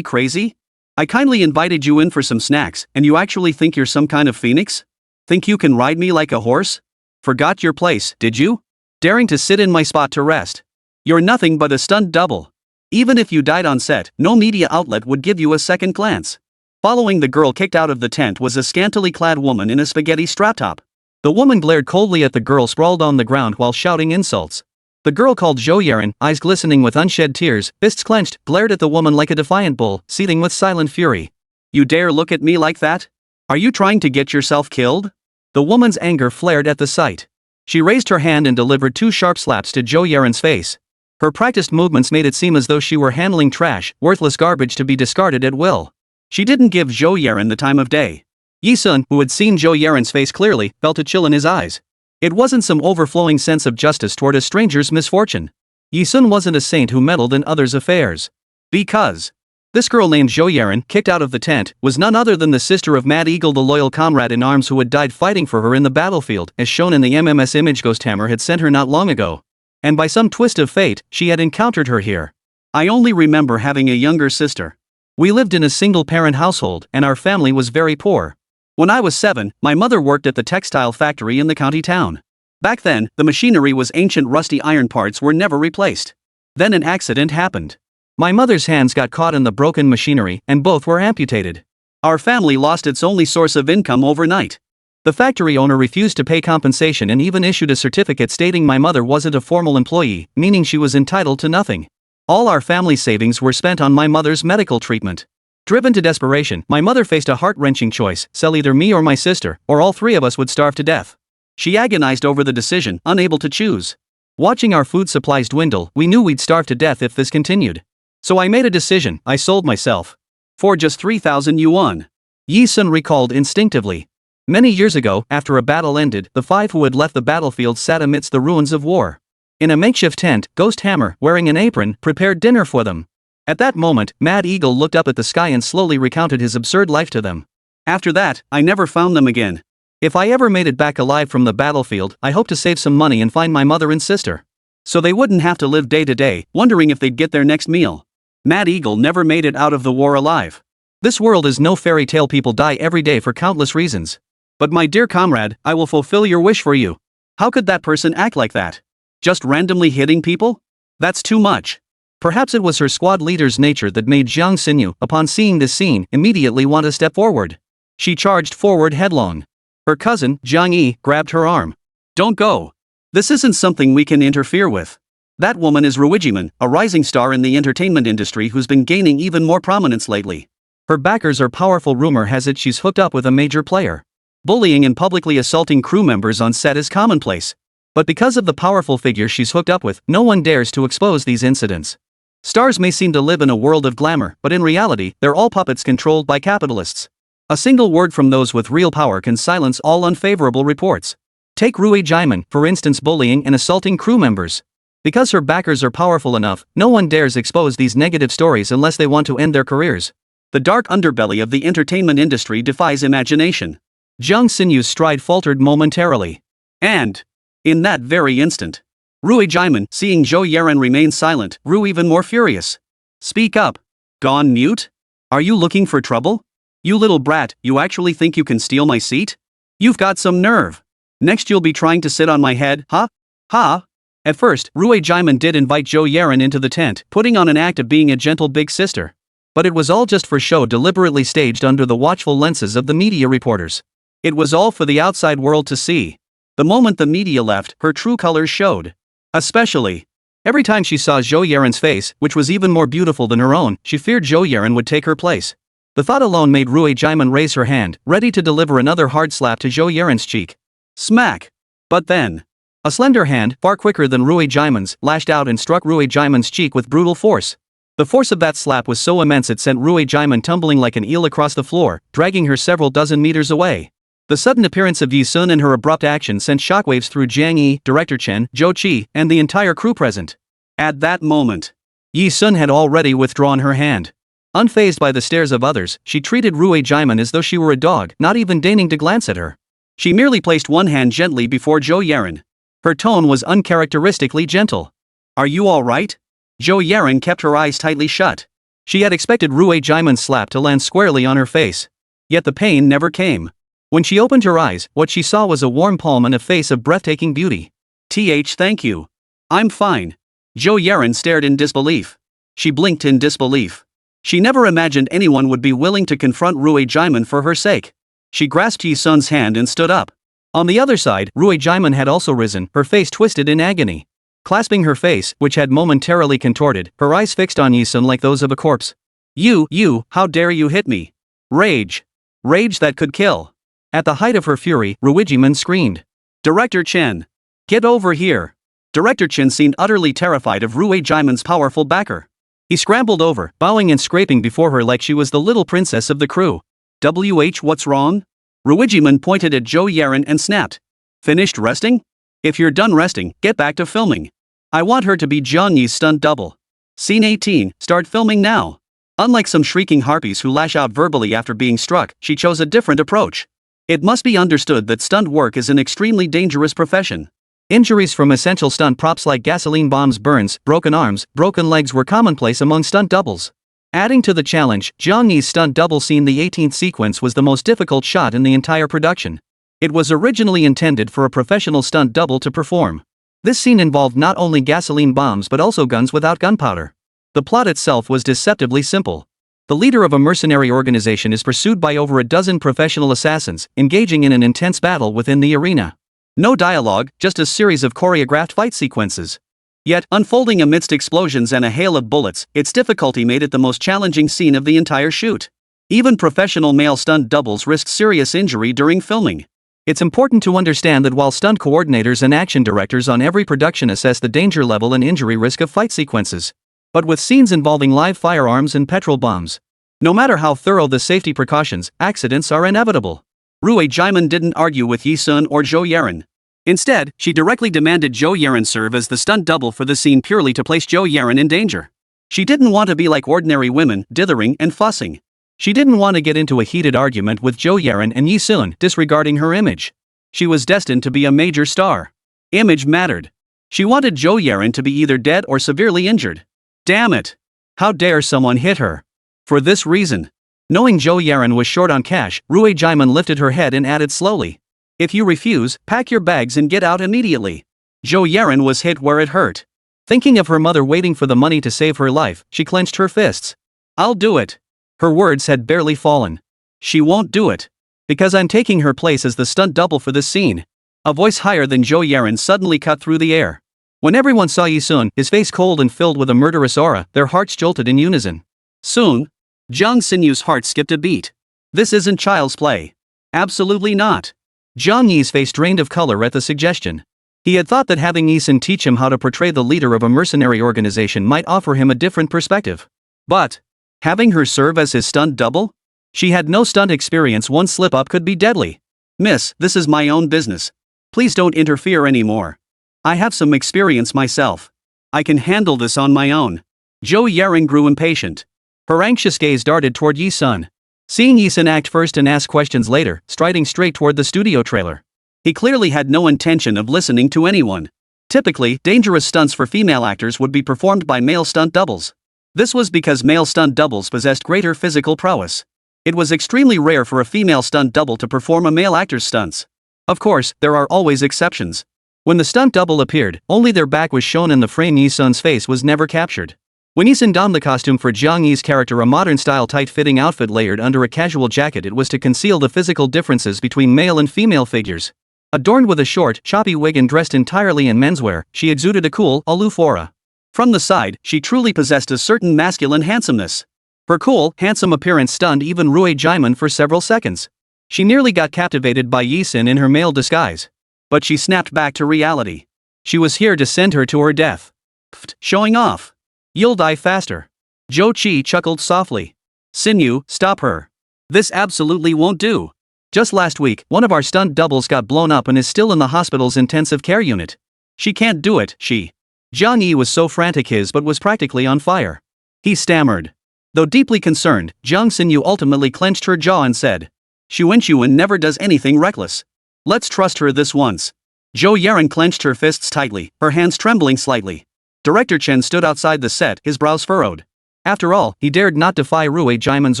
crazy? I kindly invited you in for some snacks, and you actually think you're some kind of phoenix? Think you can ride me like a horse? Forgot your place, did you? Daring to sit in my spot to rest. You're nothing but a stunt double. Even if you died on set, no media outlet would give you a second glance." Following the girl kicked out of the tent was a scantily clad woman in a spaghetti strap top. The woman glared coldly at the girl sprawled on the ground while shouting insults. The girl called Zhou Yaran, eyes glistening with unshed tears, fists clenched, glared at the woman like a defiant bull, seething with silent fury. "You dare look at me like that? Are you trying to get yourself killed?" The woman's anger flared at the sight. She raised her hand and delivered 2 sharp slaps to Zhou Yaran's face. Her practiced movements made it seem as though she were handling trash, worthless garbage to be discarded at will. She didn't give Zhou Yaran the time of day. Yi-sun, who had seen Zhou Yaran's face clearly, felt a chill in his eyes. It wasn't some overflowing sense of justice toward a stranger's misfortune. Yi-sun wasn't a saint who meddled in others' affairs. Because this girl named Zhou Yaran, kicked out of the tent, was none other than the sister of Mad Eagle, the loyal comrade in arms who had died fighting for her in the battlefield, as shown in the MMS image Ghosthammer had sent her not long ago. And by some twist of fate, she had encountered her here. "I only remember having a younger sister. We lived in a single-parent household, and our family was very poor. When I was 7, my mother worked at the textile factory in the county town. Back then, the machinery was ancient, rusty iron parts were never replaced. Then an accident happened. My mother's hands got caught in the broken machinery, and both were amputated. Our family lost its only source of income overnight. The factory owner refused to pay compensation and even issued a certificate stating my mother wasn't a formal employee, meaning she was entitled to nothing. All our family savings were spent on my mother's medical treatment. Driven to desperation, my mother faced a heart-wrenching choice: sell either me or my sister, or all 3 of us would starve to death. She agonized over the decision, unable to choose. Watching our food supplies dwindle, we knew we'd starve to death if this continued. So I made a decision. I sold myself. For just 3,000 yuan. Yi-sun recalled instinctively. Many years ago, after a battle ended, the 5 who had left the battlefield sat amidst the ruins of war. In a makeshift tent, Ghosthammer, wearing an apron, prepared dinner for them. At that moment, Mad Eagle looked up at the sky and slowly recounted his absurd life to them. After that, I never found them again. If I ever made it back alive from the battlefield, I hope to save some money and find my mother and sister. So they wouldn't have to live day to day, wondering if they'd get their next meal. Mad Eagle never made it out of the war alive. This world is no fairy tale. People die every day for countless reasons. But my dear comrade, I will fulfill your wish for you. How could that person act like that? Just randomly hitting people? That's too much. Perhaps it was her squad leader's nature that made Jiang Xinyu, upon seeing this scene, immediately want to step forward. She charged forward headlong. Her cousin, Jiang Yi, grabbed her arm. "Don't go. This isn't something we can interfere with. That woman is Ruijiman, a rising star in the entertainment industry who's been gaining even more prominence lately. Her backers are powerful. Rumor has it she's hooked up with a major player. Bullying and publicly assaulting crew members on set is commonplace. But because of the powerful figure she's hooked up with, no one dares to expose these incidents. Stars may seem to live in a world of glamour, but in reality, they're all puppets controlled by capitalists. A single word from those with real power can silence all unfavorable reports. Take Rui Jaimin, for instance, bullying and assaulting crew members. Because her backers are powerful enough, no one dares expose these negative stories unless they want to end their careers. The dark underbelly of the entertainment industry defies imagination." Jiang Xinyu's stride faltered momentarily. And in that very instant, Rui Jaimin, seeing Zhou Yaran remain silent, grew even more furious. "Speak up. Gone mute? Are you looking for trouble? You little brat, you actually think you can steal my seat? You've got some nerve. Next you'll be trying to sit on my head, huh? Ha?" At first, Rui Jaimin did invite Zhou Yaran into the tent, putting on an act of being a gentle big sister. But it was all just for show, deliberately staged under the watchful lenses of the media reporters. It was all for the outside world to see. The moment the media left, her true colors showed. Especially every time she saw Zhou Yaran's face, which was even more beautiful than her own, she feared Zhou Yaran would take her place. The thought alone made Rui Jaimin raise her hand, ready to deliver another hard slap to Zhou Yaran's cheek. Smack! But then, a slender hand, far quicker than Rui Jaimin's, lashed out and struck Rui Jaimin's cheek with brutal force. The force of that slap was so immense it sent Rui Jaimin tumbling like an eel across the floor, dragging her several dozen meters away. The sudden appearance of Yi Sun and her abrupt action sent shockwaves through Jiang Yi, Director Chen, Zhou Qi, and the entire crew present. At that moment, Yi Sun had already withdrawn her hand. Unfazed by the stares of others, she treated Rui Jaimin as though she were a dog, not even deigning to glance at her. She merely placed one hand gently before Zhou Yaran. Her tone was uncharacteristically gentle. "Are you all right?" Zhou Yaran kept her eyes tightly shut. She had expected Rui Jaimin's slap to land squarely on her face. Yet the pain never came. When she opened her eyes, what she saw was a warm palm and a face of breathtaking beauty. Thank you. I'm fine." Zhou Yaran stared in disbelief. She blinked in disbelief. She never imagined anyone would be willing to confront Rui Jaimin for her sake. She grasped Yi Sun's hand and stood up. On the other side, Rui Jaimin had also risen, her face twisted in agony. Clasping her face, which had momentarily contorted, her eyes fixed on Yi Sun like those of a corpse. You, how dare you hit me?" Rage. Rage that could kill. At the height of her fury, Rui Jaimin screamed. "Director Chen! Get over here!" Director Chen seemed utterly terrified of Rui Jaimin's powerful backer. He scrambled over, bowing and scraping before her like she was the little princess of the crew. What's wrong?" Rui Jaimin pointed at Zhou Yaran and snapped. "Finished resting? If you're done resting, get back to filming. I want her to be Jiang Yi's stunt double. Scene 18, start filming now." Unlike some shrieking harpies who lash out verbally after being struck, she chose a different approach. It must be understood that stunt work is an extremely dangerous profession. Injuries from essential stunt props like gasoline bombs, burns, broken arms, broken legs were commonplace among stunt doubles. Adding to the challenge, Jiang Yi's stunt double scene, the 18th sequence, was the most difficult shot in the entire production. It was originally intended for a professional stunt double to perform. This scene involved not only gasoline bombs but also guns without gunpowder. The plot itself was deceptively simple. The leader of a mercenary organization is pursued by over a dozen professional assassins, engaging in an intense battle within the arena. No dialogue, just a series of choreographed fight sequences. Yet, unfolding amidst explosions and a hail of bullets, its difficulty made it the most challenging scene of the entire shoot. Even professional male stunt doubles risked serious injury during filming. It's important to understand that while stunt coordinators and action directors on every production assess the danger level and injury risk of fight sequences, but with scenes involving live firearms and petrol bombs, no matter how thorough the safety precautions, accidents are inevitable. Rui Jaimin didn't argue with Yi Sun or Zhou Yaran. Instead, she directly demanded Zhou Yaran serve as the stunt double for the scene purely to place Zhou Yaran in danger. She didn't want to be like ordinary women, dithering and fussing. She didn't want to get into a heated argument with Zhou Yaran and Yi Sun, disregarding her image. She was destined to be a major star. Image mattered. She wanted Zhou Yaran to be either dead or severely injured. Damn it! How dare someone hit her? For this reason. Knowing Zhou Yaran was short on cash, Rui Jaimin lifted her head and added slowly. "If you refuse, pack your bags and get out immediately." Zhou Yaran was hit where it hurt. Thinking of her mother waiting for the money to save her life, she clenched her fists. "I'll do it." Her words had barely fallen. "She won't do it. Because I'm taking her place as the stunt double for this scene." A voice higher than Zhou Yaran suddenly cut through the air. When everyone saw Yi Sun, his face cold and filled with a murderous aura, their hearts jolted in unison. Soon, Jiang Xinyu's heart skipped a beat. This isn't child's play. Absolutely not. Jiang Yi's face drained of color at the suggestion. He had thought that having Yi Sun teach him how to portray the leader of a mercenary organization might offer him a different perspective. But having her serve as his stunt double? She had no stunt experience. One slip-up could be deadly. "Miss, this is my own business. Please don't interfere anymore. I have some experience myself. I can handle this on my own." Zhou Yaran grew impatient. Her anxious gaze darted toward Yi Sun. Seeing Yi Sun act first and ask questions later, striding straight toward the studio trailer. He clearly had no intention of listening to anyone. Typically, dangerous stunts for female actors would be performed by male stunt doubles. This was because male stunt doubles possessed greater physical prowess. It was extremely rare for a female stunt double to perform a male actor's stunts. Of course, there are always exceptions. When the stunt double appeared, only their back was shown in the frame. Yi Sun's face was never captured. When Yi Sun donned the costume for Jiang Yi's character, a modern-style tight-fitting outfit layered under a casual jacket, it was to conceal the physical differences between male and female figures. Adorned with a short, choppy wig and dressed entirely in menswear, she exuded a cool, aloof aura. From the side, she truly possessed a certain masculine handsomeness. Her cool, handsome appearance stunned even Rui Jaimin for several seconds. She nearly got captivated by Yi Sun in her male disguise. But she snapped back to reality. She was here to send her to her death. Pfft, showing off. You'll die faster. Zhou Qi chuckled softly. Xinyu, stop her. This absolutely won't do. Just last week, one of our stunt doubles got blown up and is still in the hospital's intensive care unit. She can't do it, she. Jiang Yi was so frantic but was practically on fire. He stammered. Though deeply concerned, Jiang Xinyu ultimately clenched her jaw and said, Xunxun never does anything reckless. Let's trust her this once. Zhou Yaren clenched her fists tightly, her hands trembling slightly. Director Chen stood outside the set, his brows furrowed. After all, he dared not defy Rui Jaiman's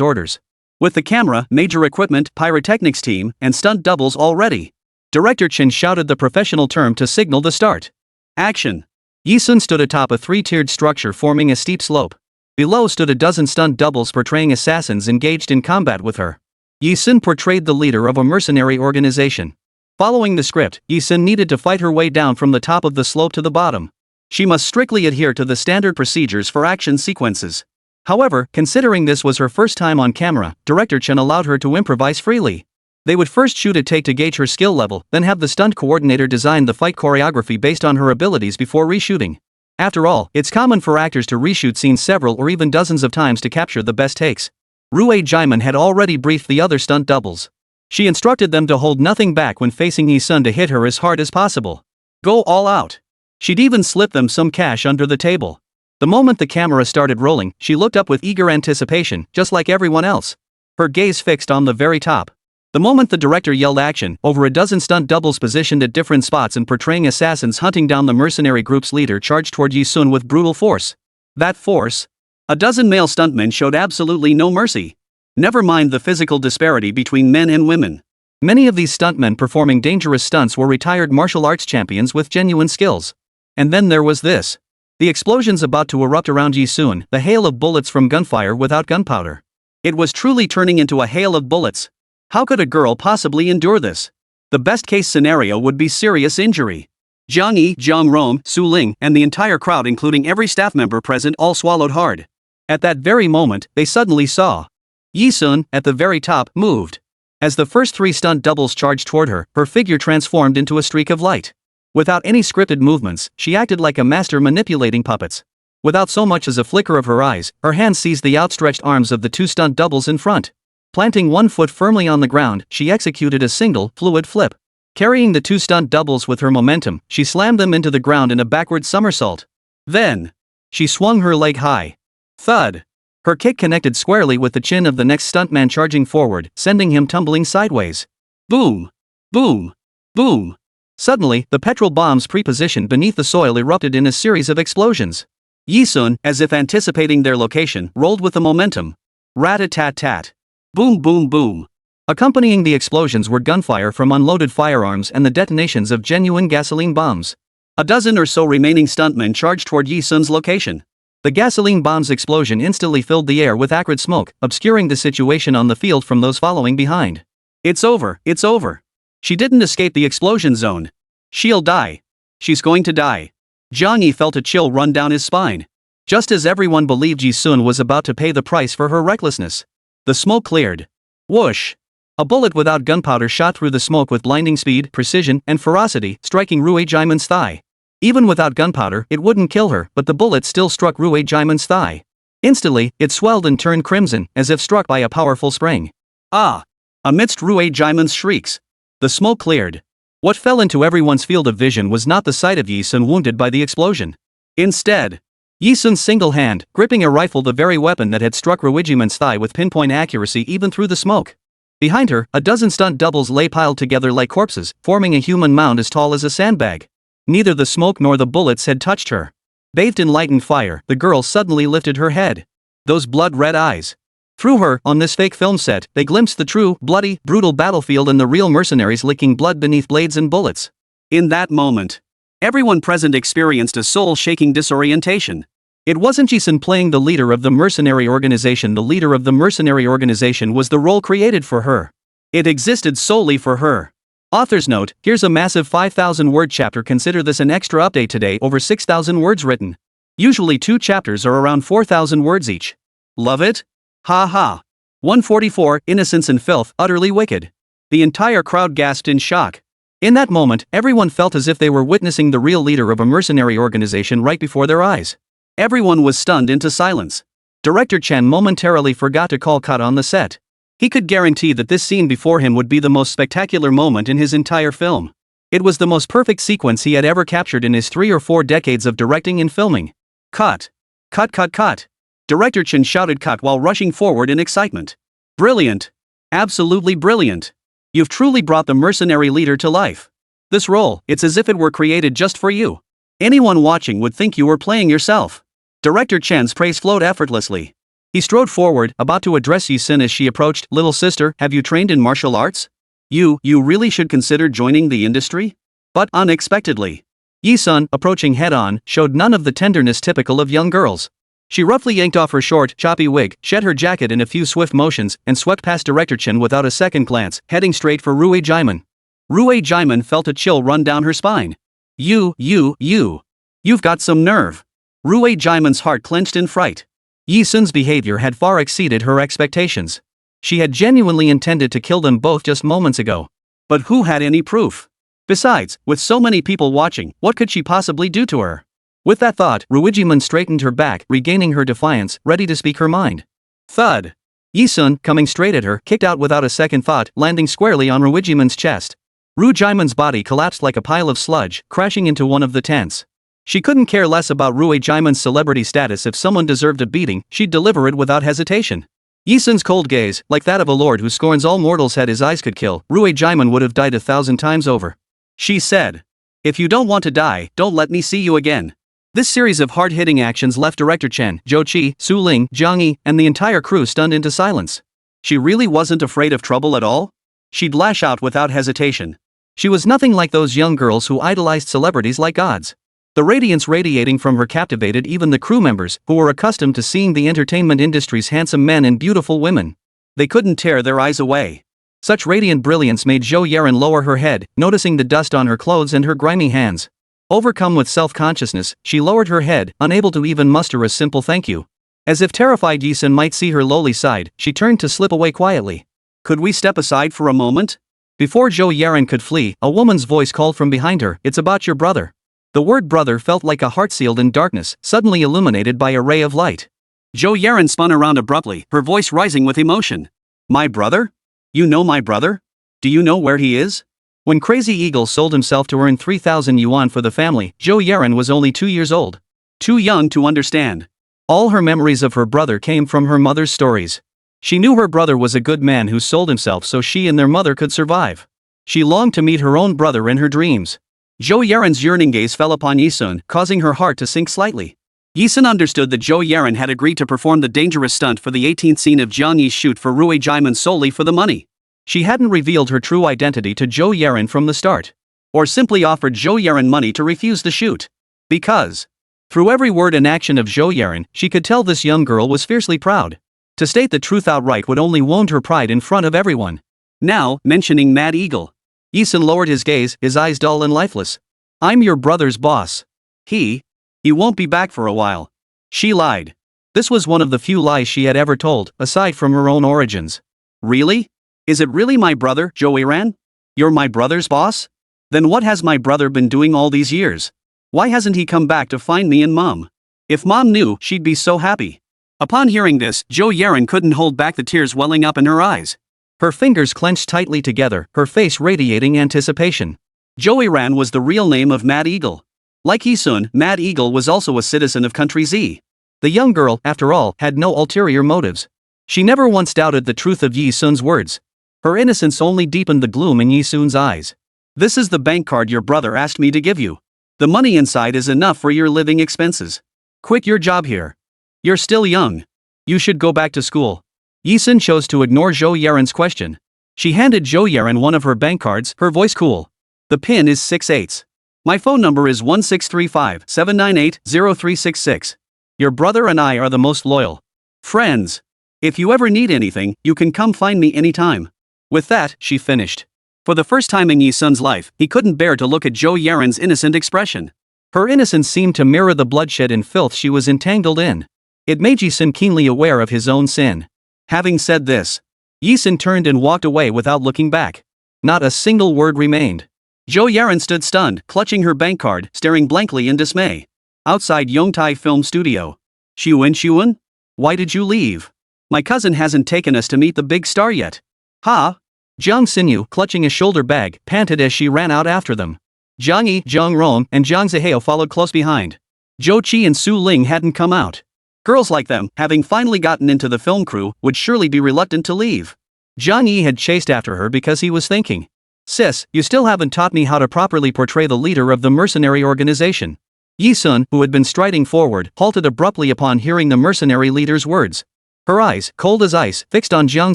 orders. With the camera, major equipment, pyrotechnics team, and stunt doubles all ready, Director Chen shouted the professional term to signal the start. Action! Yi-sun stood atop a three-tiered structure forming a steep slope. Below stood a dozen stunt doubles portraying assassins engaged in combat with her. Yi-sun portrayed the leader of a mercenary organization. Following the script, Yi-sun needed to fight her way down from the top of the slope to the bottom. She must strictly adhere to the standard procedures for action sequences. However, considering this was her first time on camera, Director Chen allowed her to improvise freely. They would first shoot a take to gauge her skill level, then have the stunt coordinator design the fight choreography based on her abilities before reshooting. After all, it's common for actors to reshoot scenes several or even dozens of times to capture the best takes. Rui Jaiman had already briefed the other stunt doubles. She instructed them to hold nothing back when facing Yi-sun to hit her as hard as possible. Go all out. She'd even slip them some cash under the table. The moment the camera started rolling, she looked up with eager anticipation, just like everyone else. Her gaze fixed on the very top. The moment the director yelled action, over a dozen stunt doubles positioned at different spots and portraying assassins hunting down the mercenary group's leader charged toward Yi-sun with brutal force. That force? A dozen male stuntmen showed absolutely no mercy. Never mind the physical disparity between men and women. Many of these stuntmen performing dangerous stunts were retired martial arts champions with genuine skills. And then there was this. The explosions about to erupt around Yi-sun, the hail of bullets from gunfire without gunpowder. It was truly turning into a hail of bullets. How could a girl possibly endure this? The best-case scenario would be serious injury. Jiang Yi, Jiang Rome, Su Ling, and the entire crowd including every staff member present all swallowed hard. At that very moment, they suddenly saw Yi-sun, at the very top, moved. As the first three stunt doubles charged toward her, her figure transformed into a streak of light. Without any scripted movements, she acted like a master manipulating puppets. Without so much as a flicker of her eyes, her hands seized the outstretched arms of the two stunt doubles in front. Planting one foot firmly on the ground, she executed a single, fluid flip. Carrying the two stunt doubles with her momentum, she slammed them into the ground in a backward somersault. Then, she swung her leg high. Thud! Her kick connected squarely with the chin of the next stuntman charging forward, sending him tumbling sideways. Boom! Boom! Boom! Suddenly, the petrol bombs pre-positioned beneath the soil erupted in a series of explosions. Yi-sun, as if anticipating their location, rolled with the momentum. Rat-a-tat-tat. Boom boom boom. Accompanying the explosions were gunfire from unloaded firearms and the detonations of genuine gasoline bombs. A dozen or so remaining stuntmen charged toward Yi-sun's location. The gasoline bomb's explosion instantly filled the air with acrid smoke, obscuring the situation on the field from those following behind. It's over, it's over. She didn't escape the explosion zone. She'll die. She's going to die. Jiang Yi felt a chill run down his spine. Just as everyone believed Yi-sun was about to pay the price for her recklessness. The smoke cleared. Whoosh! A bullet without gunpowder shot through the smoke with blinding speed, precision, and ferocity, striking Rui Jaiman's thigh. Even without gunpowder, it wouldn't kill her, but the bullet still struck Rui Jaiman's thigh. Instantly, it swelled and turned crimson, as if struck by a powerful spring. Ah! Amidst Rui Jaiman's shrieks, the smoke cleared. What fell into everyone's field of vision was not the sight of Yi-sun wounded by the explosion. Instead, Yi-sun's single hand, gripping a rifle, the very weapon that had struck Rui Jaiman's thigh with pinpoint accuracy even through the smoke. Behind her, a dozen stunt doubles lay piled together like corpses, forming a human mound as tall as a sandbag. Neither the smoke nor the bullets had touched her. Bathed in light and fire, the girl suddenly lifted her head. Those blood-red eyes. Through her, on this fake film set, they glimpsed the true, bloody, brutal battlefield and the real mercenaries licking blood beneath blades and bullets. In that moment, everyone present experienced a soul-shaking disorientation. It wasn't Yi-sun playing the leader of the mercenary organization. The leader of the mercenary organization was the role created for her. It existed solely for her. Author's note, here's a massive 5,000-word chapter. Consider this an extra update today, over 6,000 words written. Usually 2 chapters are around 4,000 words each. Love it? Ha ha. 144, Innocence and Filth, Utterly Wicked. The entire crowd gasped in shock. In that moment, everyone felt as if they were witnessing the real leader of a mercenary organization right before their eyes. Everyone was stunned into silence. Director Chen momentarily forgot to call cut on the set. He could guarantee that this scene before him would be the most spectacular moment in his entire film. It was the most perfect sequence he had ever captured in his 3 or 4 decades of directing and filming. Cut. Cut, cut, cut. Director Chen shouted cut while rushing forward in excitement. Brilliant. Absolutely brilliant. You've truly brought the mercenary leader to life. This role, it's as if it were created just for you. Anyone watching would think you were playing yourself. Director Chen's praise flowed effortlessly. He strode forward, about to address Yi Sun as she approached. Little sister, have you trained in martial arts? You really should consider joining the industry? But, unexpectedly, Yi Sun, approaching head-on, showed none of the tenderness typical of young girls. She roughly yanked off her short, choppy wig, shed her jacket in a few swift motions, and swept past Director Chen without a second glance, heading straight for Rue Jaimin. Rue Jaimin felt a chill run down her spine. You've got some nerve. Rue Jaimin's heart clenched in fright. Yi Sun's behavior had far exceeded her expectations. She had genuinely intended to kill them both just moments ago. But who had any proof? Besides, with so many people watching, what could she possibly do to her? With that thought, Ruijiman straightened her back, regaining her defiance, ready to speak her mind. Thud! Yi Sun, coming straight at her, kicked out without a second thought, landing squarely on Ruijiman's chest. Ru Jaimin's body collapsed like a pile of sludge, crashing into one of the tents. She couldn't care less about Rue Jaimin's celebrity status. If someone deserved a beating, she'd deliver it without hesitation. Yi Sun's cold gaze, like that of a lord who scorns all mortals, had his eyes could kill. Rue Jaimin would have died 1,000 times over. She said, "If you don't want to die, don't let me see you again." This series of hard-hitting actions left Director Chen, Zhou Qi, Su Ling, Jiang Yi, and the entire crew stunned into silence. She really wasn't afraid of trouble at all? She'd lash out without hesitation. She was nothing like those young girls who idolized celebrities like gods. The radiance radiating from her captivated even the crew members, who were accustomed to seeing the entertainment industry's handsome men and beautiful women. They couldn't tear their eyes away. Such radiant brilliance made Zhou Yaren lower her head, noticing the dust on her clothes and her grimy hands. Overcome with self-consciousness, she lowered her head, unable to even muster a simple thank you. As if terrified Yi Sun might see her lowly side, she turned to slip away quietly. "Could we step aside for a moment?" Before Zhou Yaren could flee, a woman's voice called from behind her, "It's about your brother." The word brother felt like a heart sealed in darkness, suddenly illuminated by a ray of light. Zhou Yaren spun around abruptly, her voice rising with emotion. "My brother? You know my brother? Do you know where he is?" When Crazy Eagle sold himself to earn 3,000 yuan for the family, Zhou Yaren was only 2 years old. Too young to understand. All her memories of her brother came from her mother's stories. She knew her brother was a good man who sold himself so she and their mother could survive. She longed to meet her own brother in her dreams. Zhou Yaren's yearning gaze fell upon Yi Sun, causing her heart to sink slightly. Yi Sun understood that Zhou Yaren had agreed to perform the dangerous stunt for the 18th scene of Jiang Yi's shoot for Rue Jaimin solely for the money. She hadn't revealed her true identity to Zhou Yaren from the start. Or simply offered Zhou Yaren money to refuse the shoot. Because, through every word and action of Zhou Yaren, she could tell this young girl was fiercely proud. To state the truth outright would only wound her pride in front of everyone. Now, mentioning Mad Eagle. Yi Sun lowered his gaze, his eyes dull and lifeless. "I'm your brother's boss. He won't be back for a while." She lied. This was one of the few lies she had ever told, aside from her own origins. "Really? Is it really my brother, Zhou Yaren? You're my brother's boss? Then what has my brother been doing all these years? Why hasn't he come back to find me and Mom? If Mom knew, she'd be so happy." Upon hearing this, Zhou Yaren couldn't hold back the tears welling up in her eyes. Her fingers clenched tightly together, her face radiating anticipation. Zhou Yaren was the real name of Mad Eagle. Like Yi Sun, Mad Eagle was also a citizen of Country Z. The young girl, after all, had no ulterior motives. She never once doubted the truth of Yi Sun's words. Her innocence only deepened the gloom in Yi Sun's eyes. "This is the bank card your brother asked me to give you. The money inside is enough for your living expenses. Quit your job here. You're still young. You should go back to school." Yi Sun chose to ignore Zhou Yaren's question. She handed Zhou Yaren one of her bank cards, her voice cool. "The PIN is 68. My phone number is 1635-798-0366. Your brother and I are the most loyal friends. If you ever need anything, you can come find me anytime." With that, she finished. For the first time in Yi Sun's life, he couldn't bear to look at Zhou Yaren's innocent expression. Her innocence seemed to mirror the bloodshed and filth she was entangled in. It made Yi Sun keenly aware of his own sin. Having said this, Yi Sun turned and walked away without looking back. Not a single word remained. Zhou Yaren stood stunned, clutching her bank card, staring blankly in dismay. Outside Yongtai Film Studio. "Xuan? Why did you leave?" My cousin hasn't taken us to meet the big star yet. Ha! Jiang Xinyu, clutching a shoulder bag, panted as she ran out after them. Jiang Yi, Jiang Rong, and Jiang Zihao followed close behind. Zhou Qi and Su Ling hadn't come out. Girls like them, having finally gotten into the film crew, would surely be reluctant to leave. Jiang Yi had chased after her because he was thinking, "Sis, you still haven't taught me how to properly portray the leader of the mercenary organization." Yi Sun, who had been striding forward, halted abruptly upon hearing the mercenary leader's words. Her eyes, cold as ice, fixed on Jiang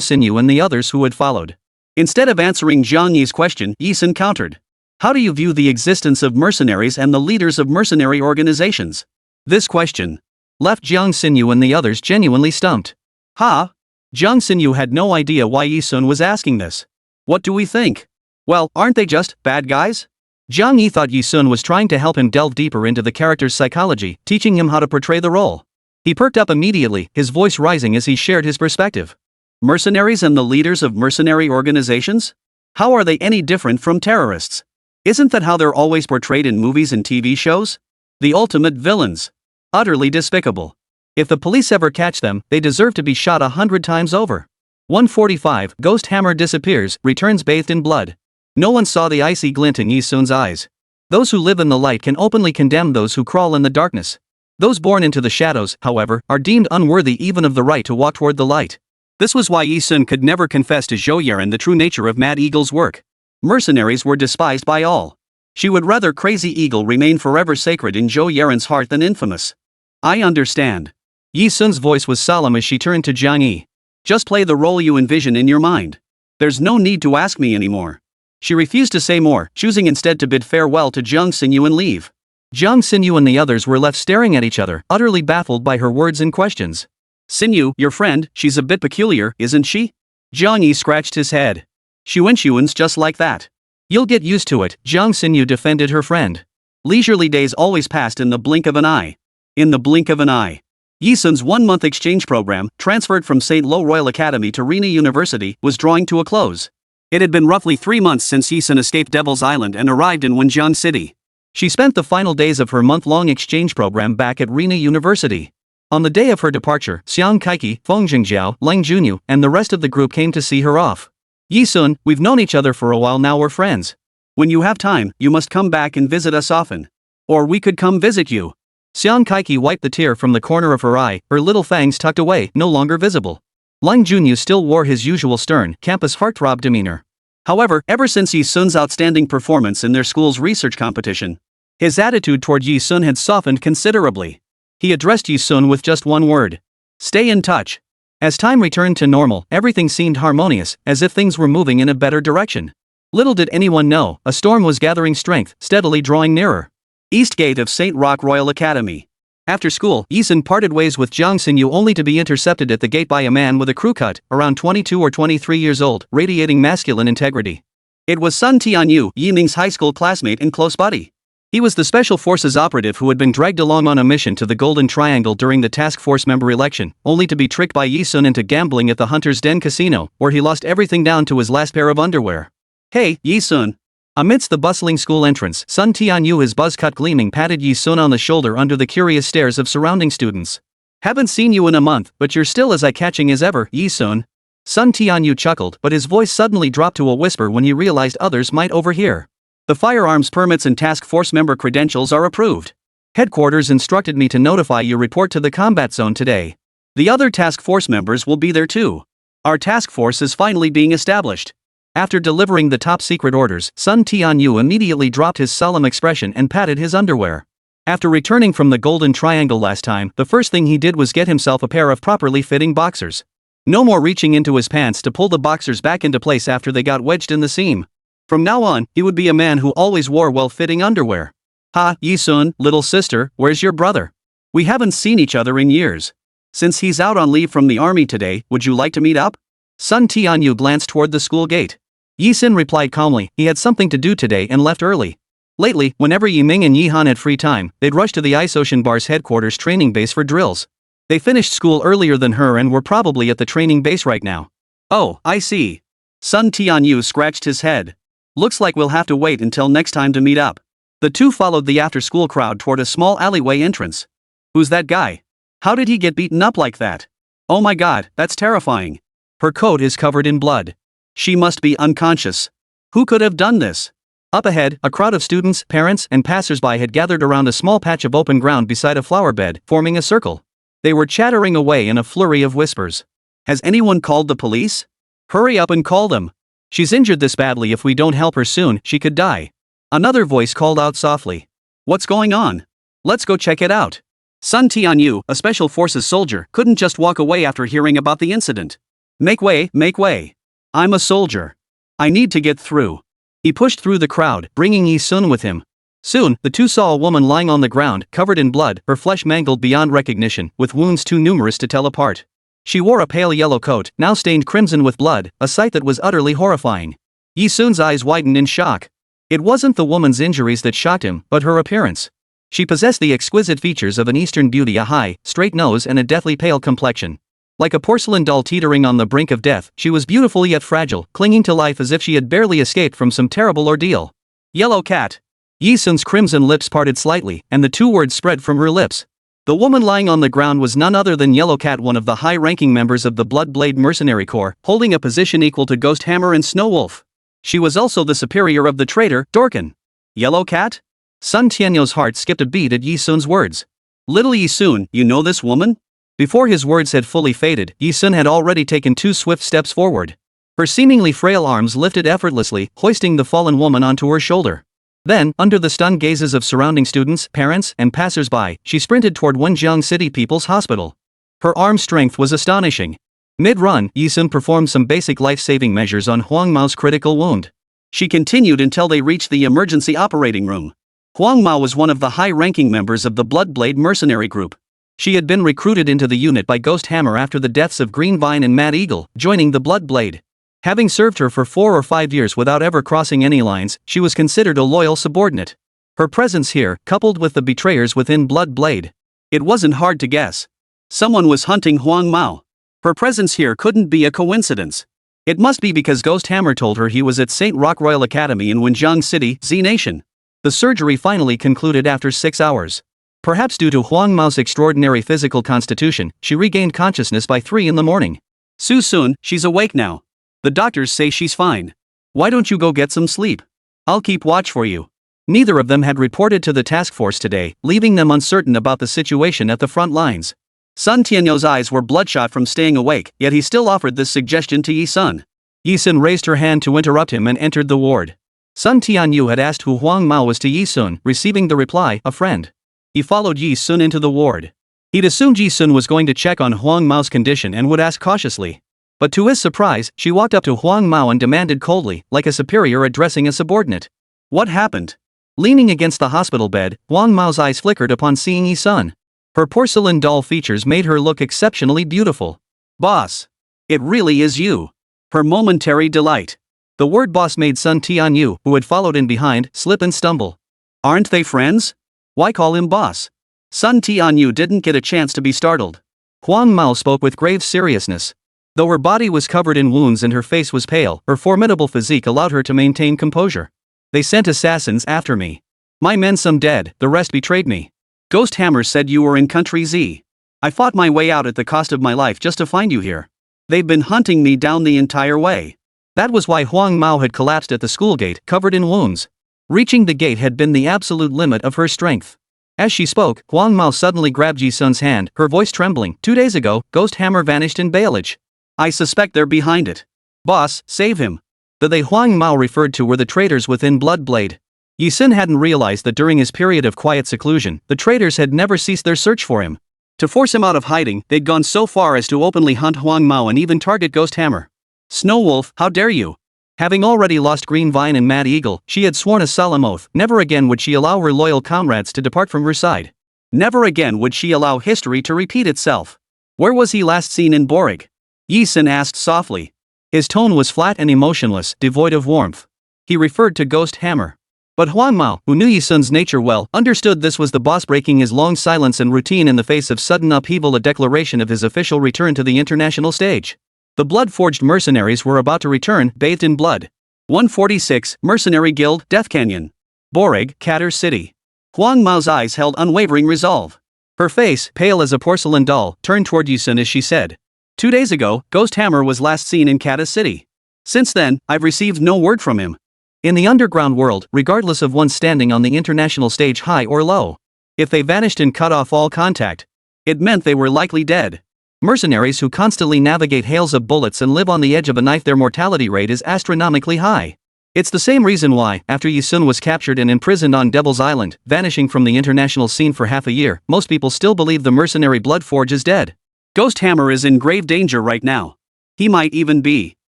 Xinyu and the others who had followed. Instead of answering Jiang Yi's question, Yi Sun countered. How do you view the existence of mercenaries and the leaders of mercenary organizations? This question left Jiang Xinyu and the others genuinely stumped. Ha! Jiang Xinyu had no idea why Yi Sun was asking this. What do we think? Well, aren't they just bad guys? Jiang Yi thought Yi Sun was trying to help him delve deeper into the character's psychology, teaching him how to portray the role. He perked up immediately, his voice rising as he shared his perspective. Mercenaries and the leaders of mercenary organizations? How are they any different from terrorists? Isn't that how they're always portrayed in movies and TV shows? The ultimate villains. Utterly despicable. If the police ever catch them, they deserve to be shot 100 times over. 145, Ghost Hammer disappears, returns bathed in blood. No one saw the icy glint in Yi Sun's eyes. Those who live in the light can openly condemn those who crawl in the darkness. Those born into the shadows, however, are deemed unworthy even of the right to walk toward the light. This was why Yi Sun could never confess to Zhou Yaren the true nature of Mad Eagle's work. Mercenaries were despised by all. She would rather Crazy Eagle remain forever sacred in Zhou Yaren's heart than infamous. I understand. Yi Sun's voice was solemn as she turned to Jiang Yi. Just play the role you envision in your mind. There's no need to ask me anymore. She refused to say more, choosing instead to bid farewell to Jiang Xinyu and leave. Jiang Xinyu and the others were left staring at each other, utterly baffled by her words and questions. Xinyu, your friend, she's a bit peculiar, isn't she? Jiang Yi scratched his head. Xunxun's just like that. You'll get used to it, Jiang Xinyu defended her friend. Leisurely days always passed in the blink of an eye. In the blink of an eye. Yi Sun's one-month exchange program, transferred from St. Lo Royal Academy to Rena University, was drawing to a close. It had been roughly 3 months since Yi Sun escaped Devil's Island and arrived in Wenjian City. She spent the final days of her month-long exchange program back at Rena University. On the day of her departure, Xiang Kaiki, Feng Jingjiao, Lang Junyu, and the rest of the group came to see her off. Yi Sun, we've known each other for a while now, we're friends. When you have time, you must come back and visit us often. Or we could come visit you. Xiang Kaiki wiped the tear from the corner of her eye, her little fangs tucked away, no longer visible. Lang Junyu still wore his usual stern, campus heartthrob demeanor. However, ever since Yi Sun's outstanding performance in their school's research competition, his attitude toward Yi Sun had softened considerably. He addressed Yi Sun with just one word. Stay in touch. As time returned to normal, everything seemed harmonious, as if things were moving in a better direction. Little did anyone know, a storm was gathering strength, steadily drawing nearer. East Gate of St. Roch Royal Academy. After school, Yi Sun parted ways with Jiang Xinyu only to be intercepted at the gate by a man with a crew cut, around 22 or 23 years old, radiating masculine integrity. It was Sun Tianyu, Yi Ning's high school classmate and close buddy. He was the Special Forces operative who had been dragged along on a mission to the Golden Triangle during the task force member election, only to be tricked by Yi Sun into gambling at the Hunter's Den casino, where he lost everything down to his last pair of underwear. Hey, Yi Sun. Amidst the bustling school entrance, Sun Tianyu, his buzz cut gleaming, patted Yi Sun on the shoulder under the curious stares of surrounding students. Haven't seen you in a month, but you're still as eye-catching as ever, Yi Sun. Sun Tianyu chuckled, but his voice suddenly dropped to a whisper when he realized others might overhear. The firearms permits and task force member credentials are approved. Headquarters instructed me to notify you report to the combat zone today. The other task force members will be there too. Our task force is finally being established. After delivering the top secret orders, Sun Tianyu immediately dropped his solemn expression and patted his underwear. After returning from the Golden Triangle last time, the first thing he did was get himself a pair of properly fitting boxers. No more reaching into his pants to pull the boxers back into place after they got wedged in the seam. From now on, he would be a man who always wore well-fitting underwear. Ha, Yi Sun, little sister, where's your brother? We haven't seen each other in years. Since he's out on leave from the army today, would you like to meet up? Sun Tianyu glanced toward the school gate. Yi Sun replied calmly, he had something to do today and left early. Lately, whenever Yi Ming and Yi Han had free time, they'd rush to the Ice Ocean Bar's headquarters training base for drills. They finished school earlier than her and were probably at the training base right now. Oh, I see. Sun Tianyu scratched his head. Looks like we'll have to wait until next time to meet up. The two followed the after-school crowd toward a small alleyway entrance. Who's that guy? How did he get beaten up like that? Oh my god, that's terrifying. Her coat is covered in blood. She must be unconscious. Who could have done this? Up ahead, a crowd of students, parents, and passersby had gathered around a small patch of open ground beside a flower bed, forming a circle. They were chattering away in a flurry of whispers. Has anyone called the police? Hurry up and call them. She's injured this badly. If we don't help her soon, she could die. Another voice called out softly. What's going on? Let's go check it out. Sun Tianyu, a special forces soldier, couldn't just walk away after hearing about the incident. Make way, make way. I'm a soldier. I need to get through. He pushed through the crowd, bringing Yi Sun with him. Soon, the two saw a woman lying on the ground, covered in blood, her flesh mangled beyond recognition, with wounds too numerous to tell apart. She wore a pale yellow coat, now stained crimson with blood, a sight that was utterly horrifying. Yi Sun's eyes widened in shock. It wasn't the woman's injuries that shocked him, but her appearance. She possessed the exquisite features of an Eastern beauty, a high, straight nose and a deathly pale complexion. Like a porcelain doll teetering on the brink of death, she was beautiful yet fragile, clinging to life as if she had barely escaped from some terrible ordeal. Yellow cat. Yi Sun's crimson lips parted slightly, and the two words spread from her lips. The woman lying on the ground was none other than Yellow Cat, one of the high-ranking members of the Bloodblade Mercenary Corps, holding a position equal to Ghost Hammer and Snow Wolf. She was also the superior of the traitor, Dorkin. Yellow Cat? Sun Tianyu's heart skipped a beat at Yi Sun's words. Little Yi Sun, you know this woman? Before his words had fully faded, Yi Sun had already taken 2 swift steps forward. Her seemingly frail arms lifted effortlessly, hoisting the fallen woman onto her shoulder. Then, under the stunned gazes of surrounding students, parents, and passersby, she sprinted toward Wenjiang City People's Hospital. Her arm strength was astonishing. Mid-run, Yi Sun performed some basic life-saving measures on Huang Mao's critical wound. She continued until they reached the emergency operating room. Huang Mao was one of the high-ranking members of the Bloodblade Mercenary Group. She had been recruited into the unit by Ghost Hammer after the deaths of Green Vine and Mad Eagle, joining the Bloodblade. Having served her for 4 or 5 years without ever crossing any lines, she was considered a loyal subordinate. Her presence here, coupled with the betrayers within Bloodblade. It wasn't hard to guess. Someone was hunting Huang Mao. Her presence here couldn't be a coincidence. It must be because Ghost Hammer told her he was at St. Rock Royal Academy in Wenjiang City, Z Nation. The surgery finally concluded after 6 hours. Perhaps due to Huang Mao's extraordinary physical constitution, she regained consciousness by 3 in the morning. Su Sun, she's awake now. The doctors say she's fine. Why don't you go get some sleep? I'll keep watch for you. Neither of them had reported to the task force today, leaving them uncertain about the situation at the front lines. Sun Tianyu's eyes were bloodshot from staying awake, yet he still offered this suggestion to Yi Sun. Yi Sun raised her hand to interrupt him and entered the ward. Sun Tianyu had asked who Huang Mao was to Yi Sun, receiving the reply, a friend. He followed Yi Sun into the ward. He'd assumed Yi Sun was going to check on Huang Mao's condition and would ask cautiously. But to his surprise, she walked up to Huang Mao and demanded coldly, like a superior addressing a subordinate. What happened? Leaning against the hospital bed, Huang Mao's eyes flickered upon seeing Yi Sun. Her porcelain doll features made her look exceptionally beautiful. Boss. It really is you. Her momentary delight. The word boss made Sun Tianyu, who had followed in behind, slip and stumble. Aren't they friends? Why call him boss? Sun Tianyu didn't get a chance to be startled. Huang Mao spoke with grave seriousness. Though her body was covered in wounds and her face was pale, her formidable physique allowed her to maintain composure. They sent assassins after me. My men, some dead, the rest betrayed me. Ghost Hammer said you were in Country Z. I fought my way out at the cost of my life just to find you here. They've been hunting me down the entire way. That was why Huang Mao had collapsed at the school gate, covered in wounds. Reaching the gate had been the absolute limit of her strength. As she spoke, Huang Mao suddenly grabbed Ji Sun's hand, her voice trembling. 2 days ago, Ghost Hammer vanished in Bailage. I suspect they're behind it. Boss, save him. The they Huang Mao referred to were the traitors within Bloodblade. Yi Sun hadn't realized that during his period of quiet seclusion, the traitors had never ceased their search for him. To force him out of hiding, they'd gone so far as to openly hunt Huang Mao and even target Ghost Hammer. Snow Wolf, how dare you? Having already lost Green Vine and Mad Eagle, she had sworn a solemn oath, never again would she allow her loyal comrades to depart from her side. Never again would she allow history to repeat itself. Where was he last seen in Borig? Yi Sun asked softly. His tone was flat and emotionless, devoid of warmth. He referred to Ghost Hammer. But Huang Mao, who knew Yi Sun's nature well, understood this was the boss breaking his long silence and routine in the face of sudden upheaval, a declaration of his official return to the international stage. The blood-forged mercenaries were about to return, bathed in blood. 146, Mercenary Guild, Death Canyon. Borig, Katter City. Huang Mao's eyes held unwavering resolve. Her face, pale as a porcelain doll, turned toward Yi Sun as she said. 2 days ago, Ghost Hammer was last seen in Kata City. Since then, I've received no word from him. In the underground world, regardless of one's standing on the international stage high or low, if they vanished and cut off all contact, it meant they were likely dead. Mercenaries who constantly navigate hails of bullets and live on the edge of a knife, their mortality rate is astronomically high. It's the same reason why, after Yu Sun was captured and imprisoned on Devil's Island, vanishing from the international scene for half a year, most people still believe the mercenary Bloodforge is dead. Ghost Hammer is in grave danger right now. He might even be.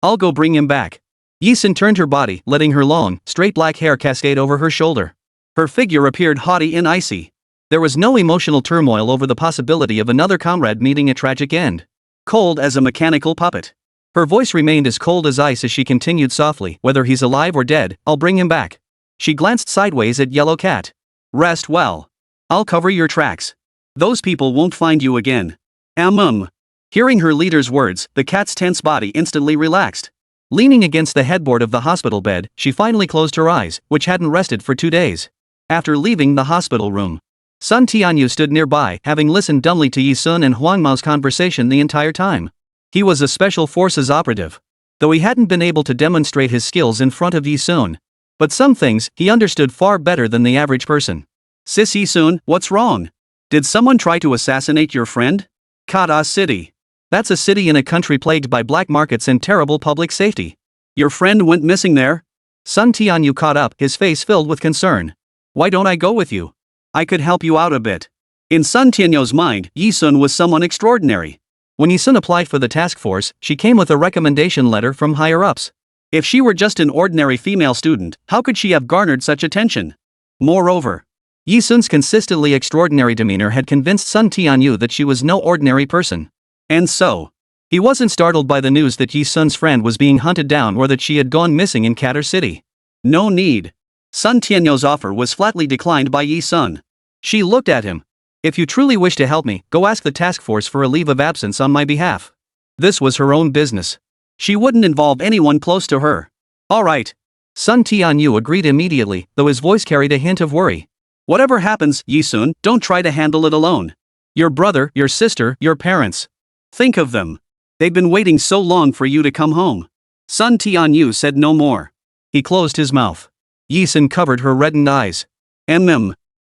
I'll go bring him back. Yu Sun turned her body, letting her long, straight black hair cascade over her shoulder. Her figure appeared haughty and icy. There was no emotional turmoil over the possibility of another comrade meeting a tragic end. Cold as a mechanical puppet. Her voice remained as cold as ice as she continued softly, "Whether he's alive or dead, I'll bring him back." She glanced sideways at Yellow Cat. "Rest well. I'll cover your tracks. Those people won't find you again." Hearing her leader's words, the cat's tense body instantly relaxed. Leaning against the headboard of the hospital bed, she finally closed her eyes, which hadn't rested for 2 days. After leaving the hospital room, Sun Tianyu stood nearby, having listened dumbly to Yi Sun and Huang Mao's conversation the entire time. He was a special forces operative, though he hadn't been able to demonstrate his skills in front of Yi Sun. But some things he understood far better than the average person. "Sis Yi Sun, what's wrong? Did someone try to assassinate your friend?" "Kata City. That's a city in a country plagued by black markets and terrible public safety. Your friend went missing there?" Sun Tianyu caught up, his face filled with concern. "Why don't I go with you? I could help you out a bit." In Sun Tianyu's mind, Yi Sun was someone extraordinary. When Yi Sun applied for the task force, she came with a recommendation letter from higher-ups. If she were just an ordinary female student, how could she have garnered such attention? Moreover, Yi Sun's consistently extraordinary demeanor had convinced Sun Tianyu that she was no ordinary person. And so, he wasn't startled by the news that Yi Sun's friend was being hunted down or that she had gone missing in Katar City. No need. Sun Tianyu's offer was flatly declined by Yi Sun. She looked at him. "If you truly wish to help me, go ask the task force for a leave of absence on my behalf." This was her own business. She wouldn't involve anyone close to her. "All right." Sun Tianyu agreed immediately, though his voice carried a hint of worry. "Whatever happens, Yi Sun, don't try to handle it alone. Your brother, your sister, your parents. Think of them. They've been waiting so long for you to come home." Sun Tianyu said no more. He closed his mouth. Yi Sun covered her reddened eyes.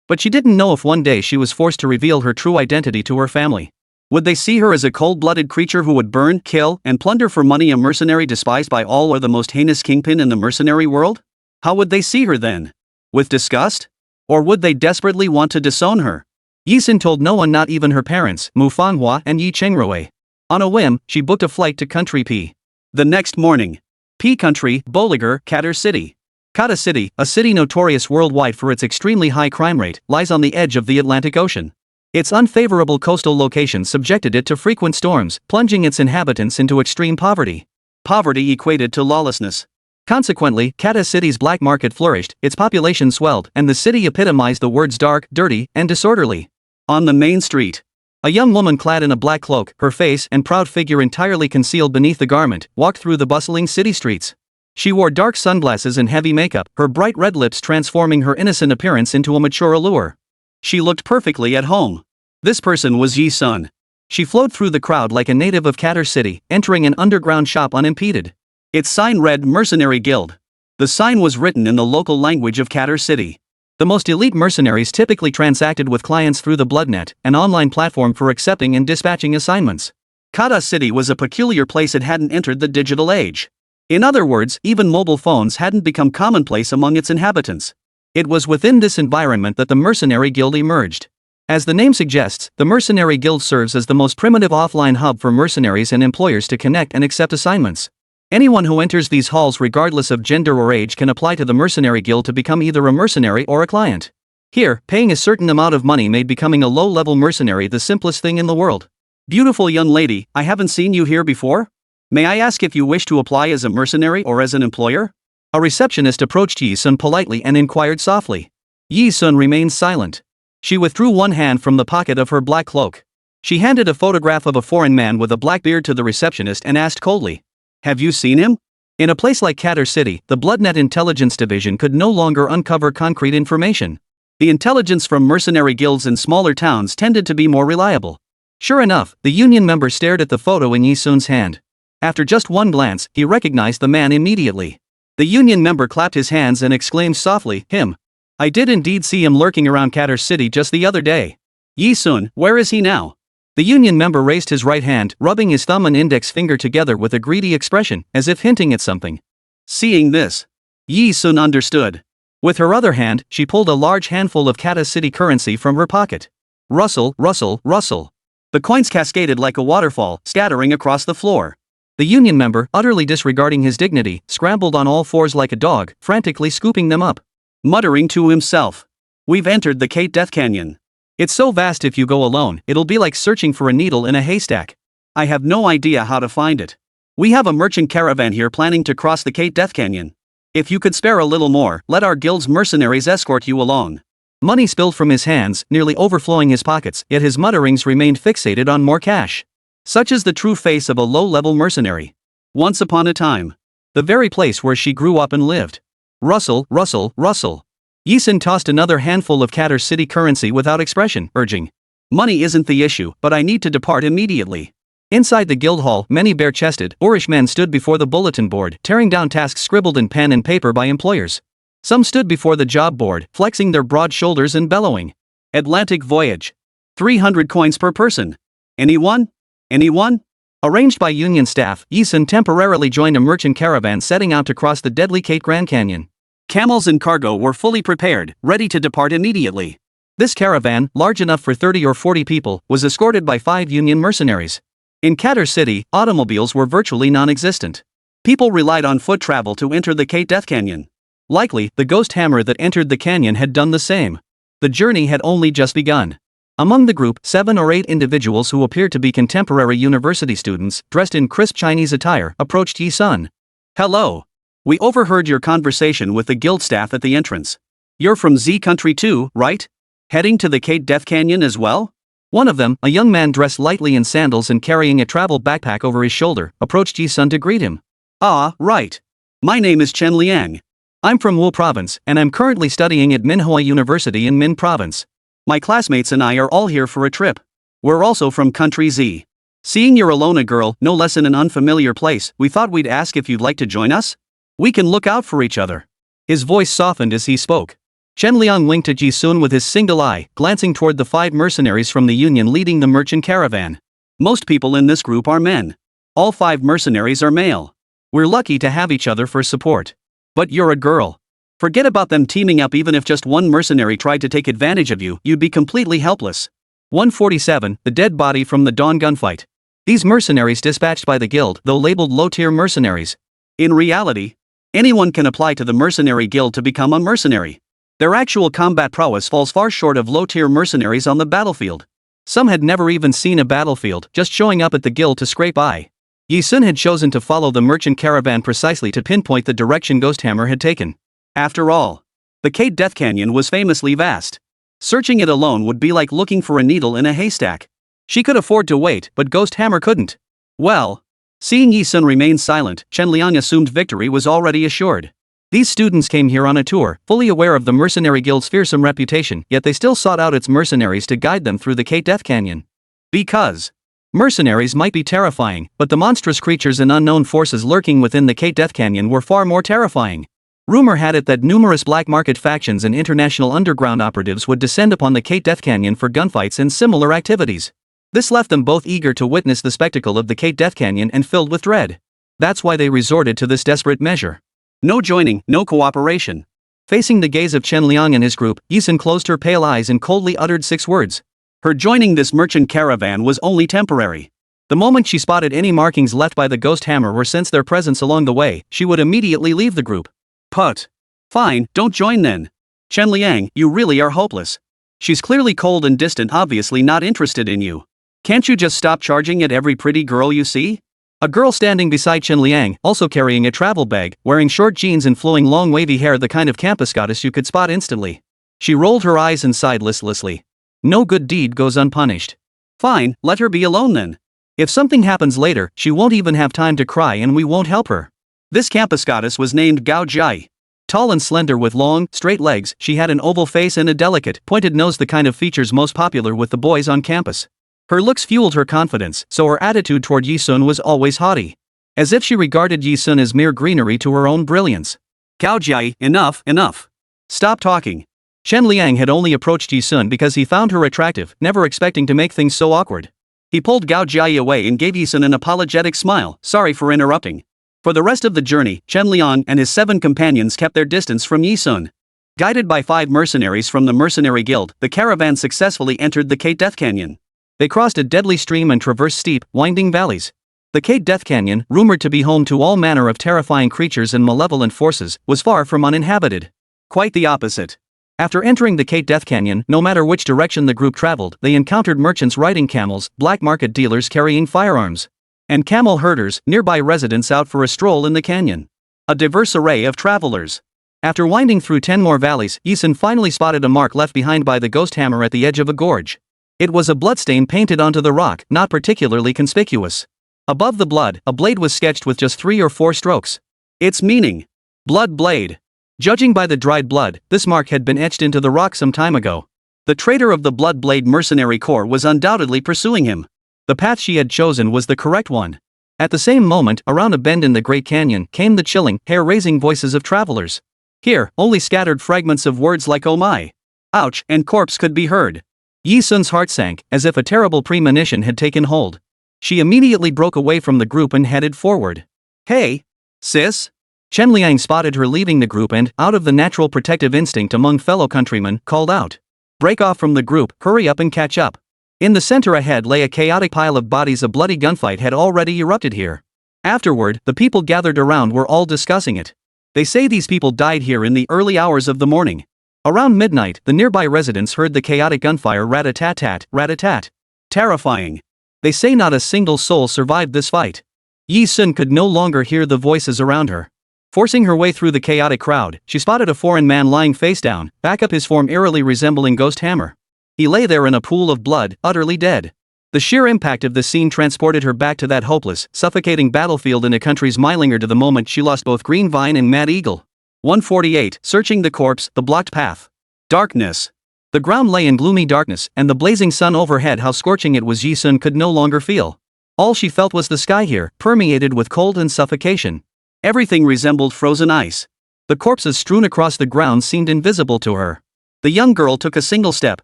But she didn't know if one day she was forced to reveal her true identity to her family. Would they see her as a cold-blooded creature who would burn, kill, and plunder for money, a mercenary despised by all, or the most heinous kingpin in the mercenary world? How would they see her then? With disgust? Or would they desperately want to disown her? Yi Sun told no one, not even her parents, Manhwa and Yi Chengrui. On a whim, she booked a flight to Country P. The next morning. P Country, Boligar, Katar City. Kata City, a city notorious worldwide for its extremely high crime rate, lies on the edge of the Atlantic Ocean. Its unfavorable coastal location subjected it to frequent storms, plunging its inhabitants into extreme poverty. Poverty equated to lawlessness. Consequently, Kata City's black market flourished, its population swelled, and the city epitomized the words dark, dirty, and disorderly. On the main street, a young woman clad in a black cloak, her face and proud figure entirely concealed beneath the garment, walked through the bustling city streets. She wore dark sunglasses and heavy makeup, her bright red lips transforming her innocent appearance into a mature allure. She looked perfectly at home. This person was Yi Sun. She flowed through the crowd like a native of Katar City, entering an underground shop unimpeded. Its sign read Mercenary Guild. The sign was written in the local language of Katar City. The most elite mercenaries typically transacted with clients through the Bloodnet, an online platform for accepting and dispatching assignments. Kata City was a peculiar place. It hadn't entered the digital age. In other words, even mobile phones hadn't become commonplace among its inhabitants. It was within this environment that the Mercenary Guild emerged. As the name suggests, the Mercenary Guild serves as the most primitive offline hub for mercenaries and employers to connect and accept assignments. Anyone who enters these halls, regardless of gender or age, can apply to the Mercenary Guild to become either a mercenary or a client. Here, paying a certain amount of money made becoming a low-level mercenary the simplest thing in the world. "Beautiful young lady, I haven't seen you here before? May I ask if you wish to apply as a mercenary or as an employer?" A receptionist approached Yi Sun politely and inquired softly. Yi Sun remained silent. She withdrew one hand from the pocket of her black cloak. She handed a photograph of a foreign man with a black beard to the receptionist and asked coldly, "Have you seen him?" In a place like Katar City, the Bloodnet Intelligence Division could no longer uncover concrete information. The intelligence from mercenary guilds in smaller towns tended to be more reliable. Sure enough, the union member stared at the photo in Yi-sun's hand. After just one glance, he recognized the man immediately. The union member clapped his hands and exclaimed softly, "Him. I did indeed see him lurking around Qatar City just the other day. Yi-sun, where is he now?" The union member raised his right hand, rubbing his thumb and index finger together with a greedy expression, as if hinting at something. Seeing this, Yi-sun understood. With her other hand, she pulled a large handful of Qatar City currency from her pocket. Rustle, rustle, rustle. The coins cascaded like a waterfall, scattering across the floor. The union member, utterly disregarding his dignity, scrambled on all fours like a dog, frantically scooping them up. Muttering to himself, "We've entered the Kate Death Canyon. It's so vast if you go alone, it'll be like searching for a needle in a haystack. I have no idea how to find it. We have a merchant caravan here planning to cross the Kate Death Canyon. If you could spare a little more, let our guild's mercenaries escort you along." Money spilled from his hands, nearly overflowing his pockets, yet his mutterings remained fixated on more cash. Such is the true face of a low-level mercenary. Once upon a time. The very place where she grew up and lived. Rustle, rustle, rustle. Yi-sun tossed another handful of Qatar City currency without expression, urging, "Money isn't the issue, but I need to depart immediately." Inside the guild hall, many bare-chested, Orish men stood before the bulletin board, tearing down tasks scribbled in pen and paper by employers. Some stood before the job board, flexing their broad shoulders and bellowing, "Atlantic voyage. 300 coins per person. Anyone? Anyone?" Arranged by union staff, Yi-sun temporarily joined a merchant caravan setting out to cross the deadly Kate Grand Canyon. Camels and cargo were fully prepared, ready to depart immediately. This caravan, large enough for 30 or 40 people, was escorted by 5 union mercenaries. In Qatar City, automobiles were virtually non-existent. People relied on foot travel to enter the Kate Death Canyon. Likely, the ghost hammer that entered the canyon had done the same. The journey had only just begun. Among the group, 7 or 8 individuals who appeared to be contemporary university students, dressed in crisp Chinese attire, approached Yi-sun. "Hello. We overheard your conversation with the guild staff at the entrance. You're from Z Country too, right? Heading to the Kate Death Canyon as well?" One of them, a young man dressed lightly in sandals and carrying a travel backpack over his shoulder, approached Yi-sun to greet him. "Ah, right. My name is Chen Liang. I'm from Wu Province, and I'm currently studying at Manhwa University in Min Province. My classmates and I are all here for a trip. We're also from Country Z. Seeing you're alone, a girl, no less in an unfamiliar place, we thought we'd ask if you'd like to join us? We can look out for each other." His voice softened as he spoke. Chen Liang winked at Ji-sun with his single eye, glancing toward the 5 mercenaries from the union leading the merchant caravan. "Most people in this group are men. All 5 mercenaries are male. We're lucky to have each other for support. But you're a girl. Forget about them teaming up. Even if just one mercenary tried to take advantage of you, you'd be completely helpless." 147, the dead body from the dawn gunfight. These mercenaries dispatched by the guild, though labeled low-tier mercenaries. In reality, anyone can apply to the mercenary guild to become a mercenary. Their actual combat prowess falls far short of low-tier mercenaries on the battlefield. Some had never even seen a battlefield, just showing up at the guild to scrape by. Yi-sun had chosen to follow the merchant caravan precisely to pinpoint the direction Ghosthammer had taken. After all, the Kate Death Canyon was famously vast. Searching it alone would be like looking for a needle in a haystack. She could afford to wait, but Ghosthammer couldn't. Well, seeing Yi-sun remain silent, Chen Liang assumed victory was already assured. These students came here on a tour, fully aware of the mercenary guild's fearsome reputation, yet they still sought out its mercenaries to guide them through the Kate Death Canyon. Because mercenaries might be terrifying, but the monstrous creatures and unknown forces lurking within the Kate Death Canyon were far more terrifying. Rumor had it that numerous black market factions and international underground operatives would descend upon the Kate Death Canyon for gunfights and similar activities. This left them both eager to witness the spectacle of the Kate Death Canyon and filled with dread. That's why they resorted to this desperate measure. No joining, no cooperation. Facing the gaze of Chen Liang and his group, Yi-sun closed her pale eyes and coldly uttered 6 words. Her joining this merchant caravan was only temporary. The moment she spotted any markings left by the ghost hammer or sensed their presence along the way, she would immediately leave the group. Put. Fine, don't join then. Chen Liang, you really are hopeless. She's clearly cold and distant, obviously not interested in you. Can't you just stop charging at every pretty girl you see? A girl standing beside Chen Liang, also carrying a travel bag, wearing short jeans and flowing long wavy hair, the kind of campus goddess you could spot instantly. She rolled her eyes and sighed listlessly. No good deed goes unpunished. Fine, let her be alone then. If something happens later, she won't even have time to cry and we won't help her. This campus goddess was named Gao Jai. Tall and slender with long, straight legs, she had an oval face and a delicate, pointed nose, the kind of features most popular with the boys on campus. Her looks fueled her confidence, so her attitude toward Yi Sun was always haughty. As if she regarded Yi Sun as mere greenery to her own brilliance. Gao Jia, enough, enough. Stop talking. Chen Liang had only approached Yi Sun because he found her attractive, never expecting to make things so awkward. He pulled Gao Jia away and gave Yi Sun an apologetic smile, sorry for interrupting. For the rest of the journey, Chen Liang and his 7 companions kept their distance from Yi Sun. Guided by 5 mercenaries from the Mercenary Guild, the caravan successfully entered the Kate Death Canyon. They crossed a deadly stream and traversed steep, winding valleys. The Kate Death Canyon, rumored to be home to all manner of terrifying creatures and malevolent forces, was far from uninhabited. Quite the opposite. After entering the Kate Death Canyon, no matter which direction the group traveled, they encountered merchants riding camels, black market dealers carrying firearms, and camel herders, nearby residents out for a stroll in the canyon. A diverse array of travelers. After winding through 10 more valleys, Yi Sun finally spotted a mark left behind by the ghost hammer at the edge of a gorge. It was a bloodstain painted onto the rock, not particularly conspicuous. Above the blood, a blade was sketched with just 3 or 4 strokes. Its meaning: blood blade. Judging by the dried blood, this mark had been etched into the rock some time ago. The traitor of the Blood Blade Mercenary Corps was undoubtedly pursuing him. The path she had chosen was the correct one. At the same moment, around a bend in the Great Canyon, came the chilling, hair-raising voices of travelers. Here, only scattered fragments of words like "oh my," "ouch," and "corpse" could be heard. Yi Sun's heart sank, as if a terrible premonition had taken hold. She immediately broke away from the group and headed forward. Hey, sis? Chen Liang spotted her leaving the group and, out of the natural protective instinct among fellow countrymen, called out. Break off from the group, hurry up and catch up. In the center ahead lay a chaotic pile of bodies. A bloody gunfight had already erupted here. Afterward, the people gathered around were all discussing it. They say these people died here in the early hours of the morning. Around midnight, the nearby residents heard the chaotic gunfire rat-a-tat-tat, rat-a-tat. Terrifying. They say not a single soul survived this fight. Yi Sun could no longer hear the voices around her. Forcing her way through the chaotic crowd, she spotted a foreign man lying face down, back up, his form eerily resembling Ghost Hammer. He lay there in a pool of blood, utterly dead. The sheer impact of the scene transported her back to that hopeless, suffocating battlefield in a country's Meilinger to the moment she lost both Green Vine and Mad Eagle. 148. Searching the corpse, the blocked path. Darkness. The ground lay in gloomy darkness, and the blazing sun overhead, how scorching it was, Yi Sun could no longer feel. All she felt was the sky here, permeated with cold and suffocation. Everything resembled frozen ice. The corpses strewn across the ground seemed invisible to her. The young girl took a single step,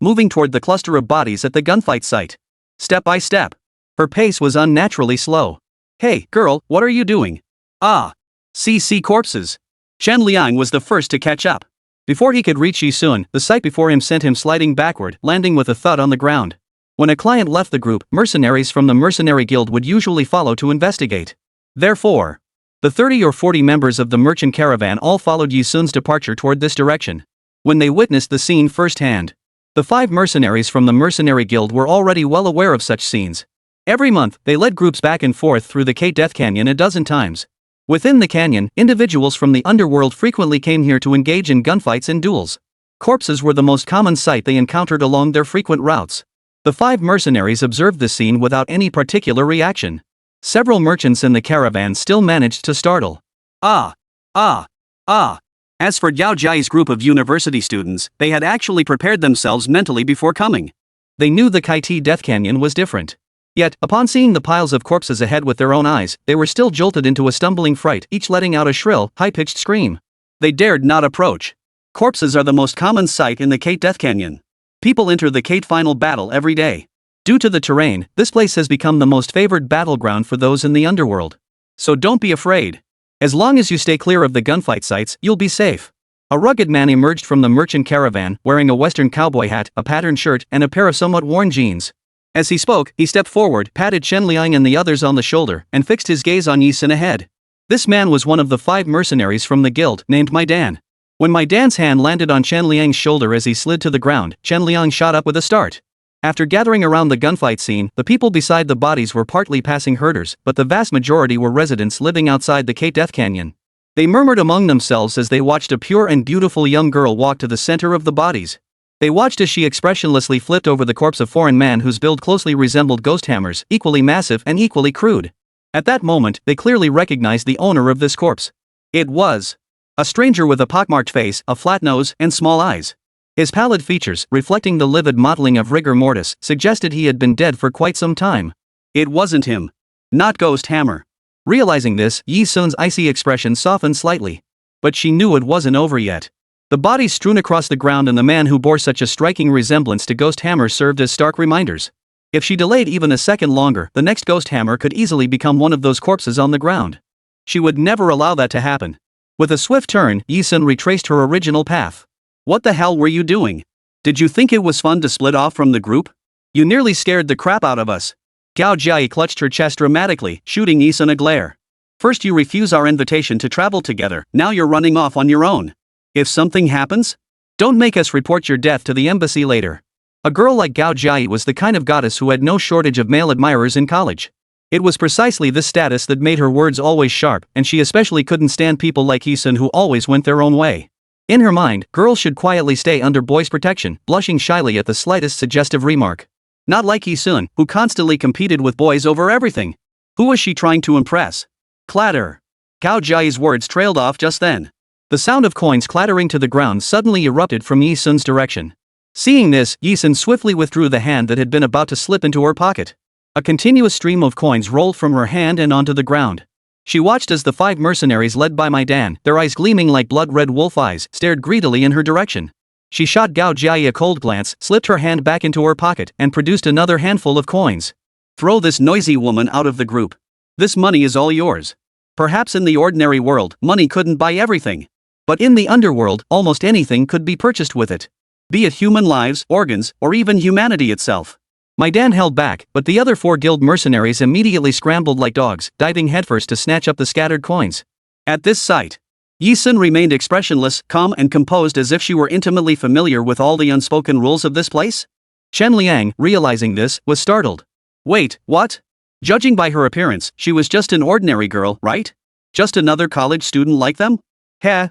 moving toward the cluster of bodies at the gunfight site. Step by step. Her pace was unnaturally slow. Hey, girl, what are you doing? Ah. See corpses. Chen Liang was the first to catch up. Before he could reach Yi Sun, the sight before him sent him sliding backward, landing with a thud on the ground. When a client left the group, mercenaries from the Mercenary Guild would usually follow to investigate. Therefore, the 30 or 40 members of the merchant caravan all followed Yi Sun's departure toward this direction. When they witnessed the scene firsthand, the 5 mercenaries from the Mercenary Guild were already well aware of such scenes. Every month, they led groups back and forth through the Kate Death Canyon a dozen times. Within the canyon, individuals from the underworld frequently came here to engage in gunfights and duels. Corpses were the most common sight they encountered along their frequent routes. The 5 mercenaries observed the scene without any particular reaction. Several merchants in the caravan still managed to startle. Ah. As for Yao Jiai's group of university students, they had actually prepared themselves mentally before coming. They knew the Kate Death Canyon was different. Yet, upon seeing the piles of corpses ahead with their own eyes, they were still jolted into a stumbling fright, each letting out a shrill, high-pitched scream. They dared not approach. Corpses are the most common sight in the Kate Death Canyon. People enter the Kate final battle every day. Due to the terrain, this place has become the most favored battleground for those in the underworld. So don't be afraid. As long as you stay clear of the gunfight sites, you'll be safe. A rugged man emerged from the merchant caravan, wearing a western cowboy hat, a patterned shirt, and a pair of somewhat worn jeans. As he spoke, he stepped forward, patted Chen Liang and the others on the shoulder, and fixed his gaze on Yi Sun ahead. This man was one of the 5 mercenaries from the guild, named Maidan. When Maidan's hand landed on Chen Liang's shoulder as he slid to the ground, Chen Liang shot up with a start. After gathering around the gunfight scene, the people beside the bodies were partly passing herders, but the vast majority were residents living outside the Kate Death Canyon. They murmured among themselves as they watched a pure and beautiful young girl walk to the center of the bodies. They watched as she expressionlessly flipped over the corpse of a foreign man whose build closely resembled Ghost Hammer's, equally massive and equally crude. At that moment, they clearly recognized the owner of this corpse. It was a stranger with a pockmarked face, a flat nose, and small eyes. His pallid features, reflecting the livid mottling of rigor mortis, suggested he had been dead for quite some time. It wasn't him. Not Ghost Hammer. Realizing this, Yi Sun's icy expression softened slightly. But she knew it wasn't over yet. The bodies strewn across the ground and the man who bore such a striking resemblance to Ghost Hammer served as stark reminders. If she delayed even a second longer, the next Ghost Hammer could easily become one of those corpses on the ground. She would never allow that to happen. With a swift turn, Yi Sun retraced her original path. What the hell were you doing? Did you think it was fun to split off from the group? You nearly scared the crap out of us. Gao Jia clutched her chest dramatically, shooting Yi Sun a glare. First you refuse our invitation to travel together, now you're running off on your own. If something happens, don't make us report your death to the embassy later. A girl like Gao Jia was the kind of goddess who had no shortage of male admirers in college. It was precisely this status that made her words always sharp, and she especially couldn't stand people like Yi Sun who always went their own way. In her mind, girls should quietly stay under boys' protection, blushing shyly at the slightest suggestive remark. Not like Yi Sun, who constantly competed with boys over everything. Who was she trying to impress? Clatter. Gao Jia's words trailed off just then. The sound of coins clattering to the ground suddenly erupted from Yi Sun's direction. Seeing this, Yi Sun swiftly withdrew the hand that had been about to slip into her pocket. A continuous stream of coins rolled from her hand and onto the ground. She watched as the 5 mercenaries led by Maidan, their eyes gleaming like blood-red wolf eyes, stared greedily in her direction. She shot Gao Jia a cold glance, slipped her hand back into her pocket, and produced another handful of coins. Throw this noisy woman out of the group. This money is all yours. Perhaps in the ordinary world, money couldn't buy everything. But in the underworld, almost anything could be purchased with it. Be it human lives, organs, or even humanity itself. Maidan held back, but the other 4 guild mercenaries immediately scrambled like dogs, diving headfirst to snatch up the scattered coins. At this sight, Yi Sun remained expressionless, calm and composed as if she were intimately familiar with all the unspoken rules of this place. Chen Liang, realizing this, was startled. Wait, what? Judging by her appearance, she was just an ordinary girl, right? Just another college student like them? I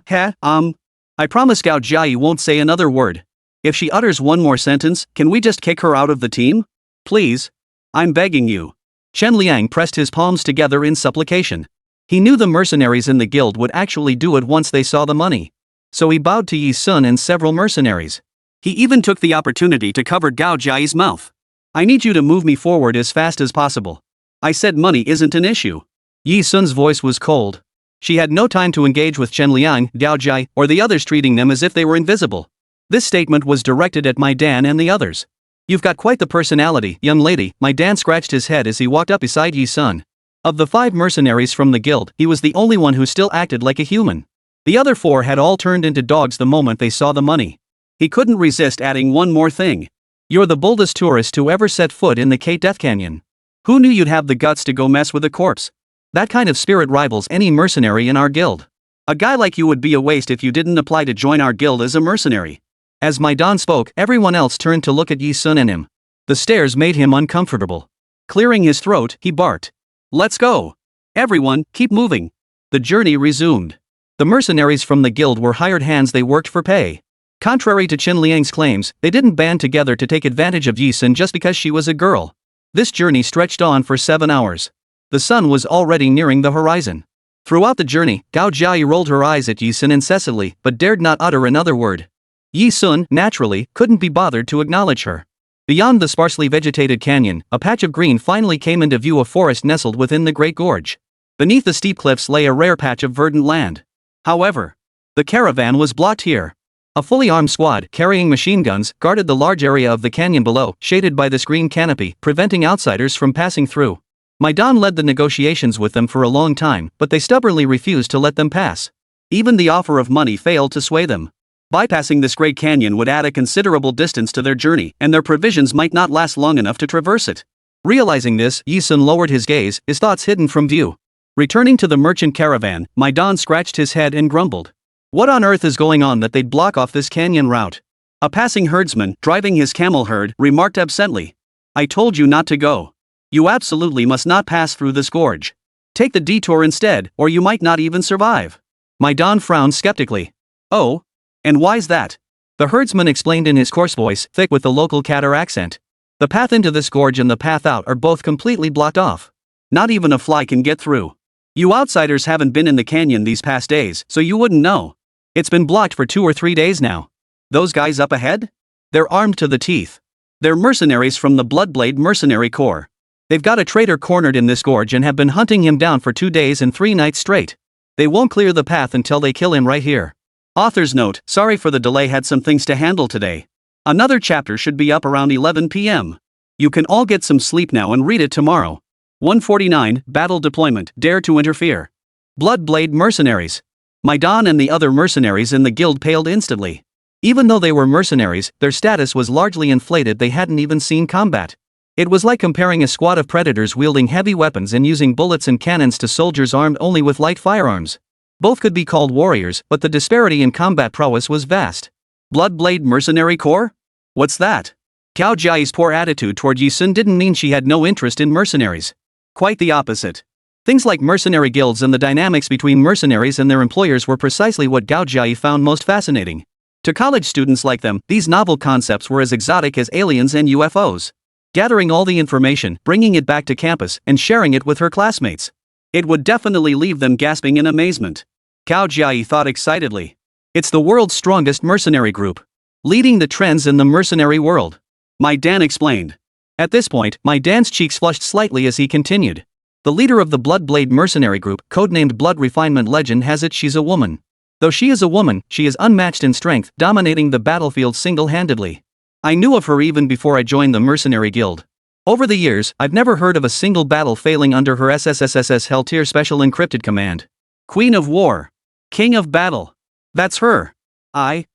promise Gao Jia won't say another word. If she utters one more sentence, can we just kick her out of the team? Please. I'm begging you. Chen Liang pressed his palms together in supplication. He knew the mercenaries in the guild would actually do it once they saw the money. So he bowed to Yi Sun and several mercenaries. He even took the opportunity to cover Gao Jia's mouth. I need you to move me forward as fast as possible. I said money isn't an issue. Yi Sun's voice was cold. She had no time to engage with Chen Liang, Gao Jia, or the others, treating them as if they were invisible. This statement was directed at Maidan and the others. You've got quite the personality, young lady. Maidan scratched his head as he walked up beside Yi Sun. Of the 5 mercenaries from the guild, he was the only one who still acted like a human. The other 4 had all turned into dogs the moment they saw the money. He couldn't resist adding one more thing. You're the boldest tourist who ever set foot in the Death Canyon. Who knew you'd have the guts to go mess with a corpse? That kind of spirit rivals any mercenary in our guild. A guy like you would be a waste if you didn't apply to join our guild as a mercenary. As Maidan spoke, everyone else turned to look at Yi Sun and him. The stares made him uncomfortable. Clearing his throat, he barked. Let's go. Everyone, keep moving. The journey resumed. The mercenaries from the guild were hired hands, they worked for pay. Contrary to Chen Liang's claims, they didn't band together to take advantage of Yi Sun just because she was a girl. This journey stretched on for 7 hours. The sun was already nearing the horizon. Throughout the journey, Gao Jia rolled her eyes at Yi Sun incessantly, but dared not utter another word. Yi Sun, naturally, couldn't be bothered to acknowledge her. Beyond the sparsely vegetated canyon, a patch of green finally came into view, a forest nestled within the Great Gorge. Beneath the steep cliffs lay a rare patch of verdant land. However, the caravan was blocked here. A fully armed squad, carrying machine guns, guarded the large area of the canyon below, shaded by this green canopy, preventing outsiders from passing through. Maidan led the negotiations with them for a long time, but they stubbornly refused to let them pass. Even the offer of money failed to sway them. Bypassing this great canyon would add a considerable distance to their journey, and their provisions might not last long enough to traverse it. Realizing this, Yi Sun lowered his gaze, his thoughts hidden from view. Returning to the merchant caravan, Maidan scratched his head and grumbled. What on earth is going on that they'd block off this canyon route? A passing herdsman, driving his camel herd, remarked absently. I told you not to go. You absolutely must not pass through this gorge. Take the detour instead, or you might not even survive. Maidan frowned skeptically. Oh? And why's that? The herdsman explained in his coarse voice, thick with the local Katar accent. The path into this gorge and the path out are both completely blocked off. Not even a fly can get through. You outsiders haven't been in the canyon these past days, so you wouldn't know. It's been blocked for 2 or 3 days now. Those guys up ahead? They're armed to the teeth. They're mercenaries from the Bloodblade Mercenary Corps. They've got a traitor cornered in this gorge and have been hunting him down for 2 days and 3 nights straight. They won't clear the path until they kill him right here. Author's note, sorry for the delay, had some things to handle today. Another chapter should be up around 11 p.m. You can all get some sleep now and read it tomorrow. 149, Battle Deployment, Dare to Interfere. Bloodblade Mercenaries. Maidan and the other mercenaries in the guild paled instantly. Even though they were mercenaries, their status was largely inflated. They hadn't even seen combat. It was like comparing a squad of predators wielding heavy weapons and using bullets and cannons to soldiers armed only with light firearms. Both could be called warriors, but the disparity in combat prowess was vast. Bloodblade Mercenary Corps? What's that? Cao Jiayi's poor attitude toward Yi Sun didn't mean she had no interest in mercenaries. Quite the opposite. Things like mercenary guilds and the dynamics between mercenaries and their employers were precisely what Cao Jiayi found most fascinating. To college students like them, these novel concepts were as exotic as aliens and UFOs. Gathering all the information, bringing it back to campus, and sharing it with her classmates. It would definitely leave them gasping in amazement. Cao Jiayi thought excitedly. It's the world's strongest mercenary group. Leading the trends in the mercenary world. Maidan explained. At this point, Maidan's cheeks flushed slightly as he continued. The leader of the Bloodblade Mercenary Group, codenamed Blood Refinement, legend has it she's a woman. Though she is a woman, she is unmatched in strength, dominating the battlefield single-handedly. I knew of her even before I joined the Mercenary Guild. Over the years, I've never heard of a single battle failing under her SSS Hell Tier Special Encrypted Command. Queen of War. King of Battle. That's her. I'm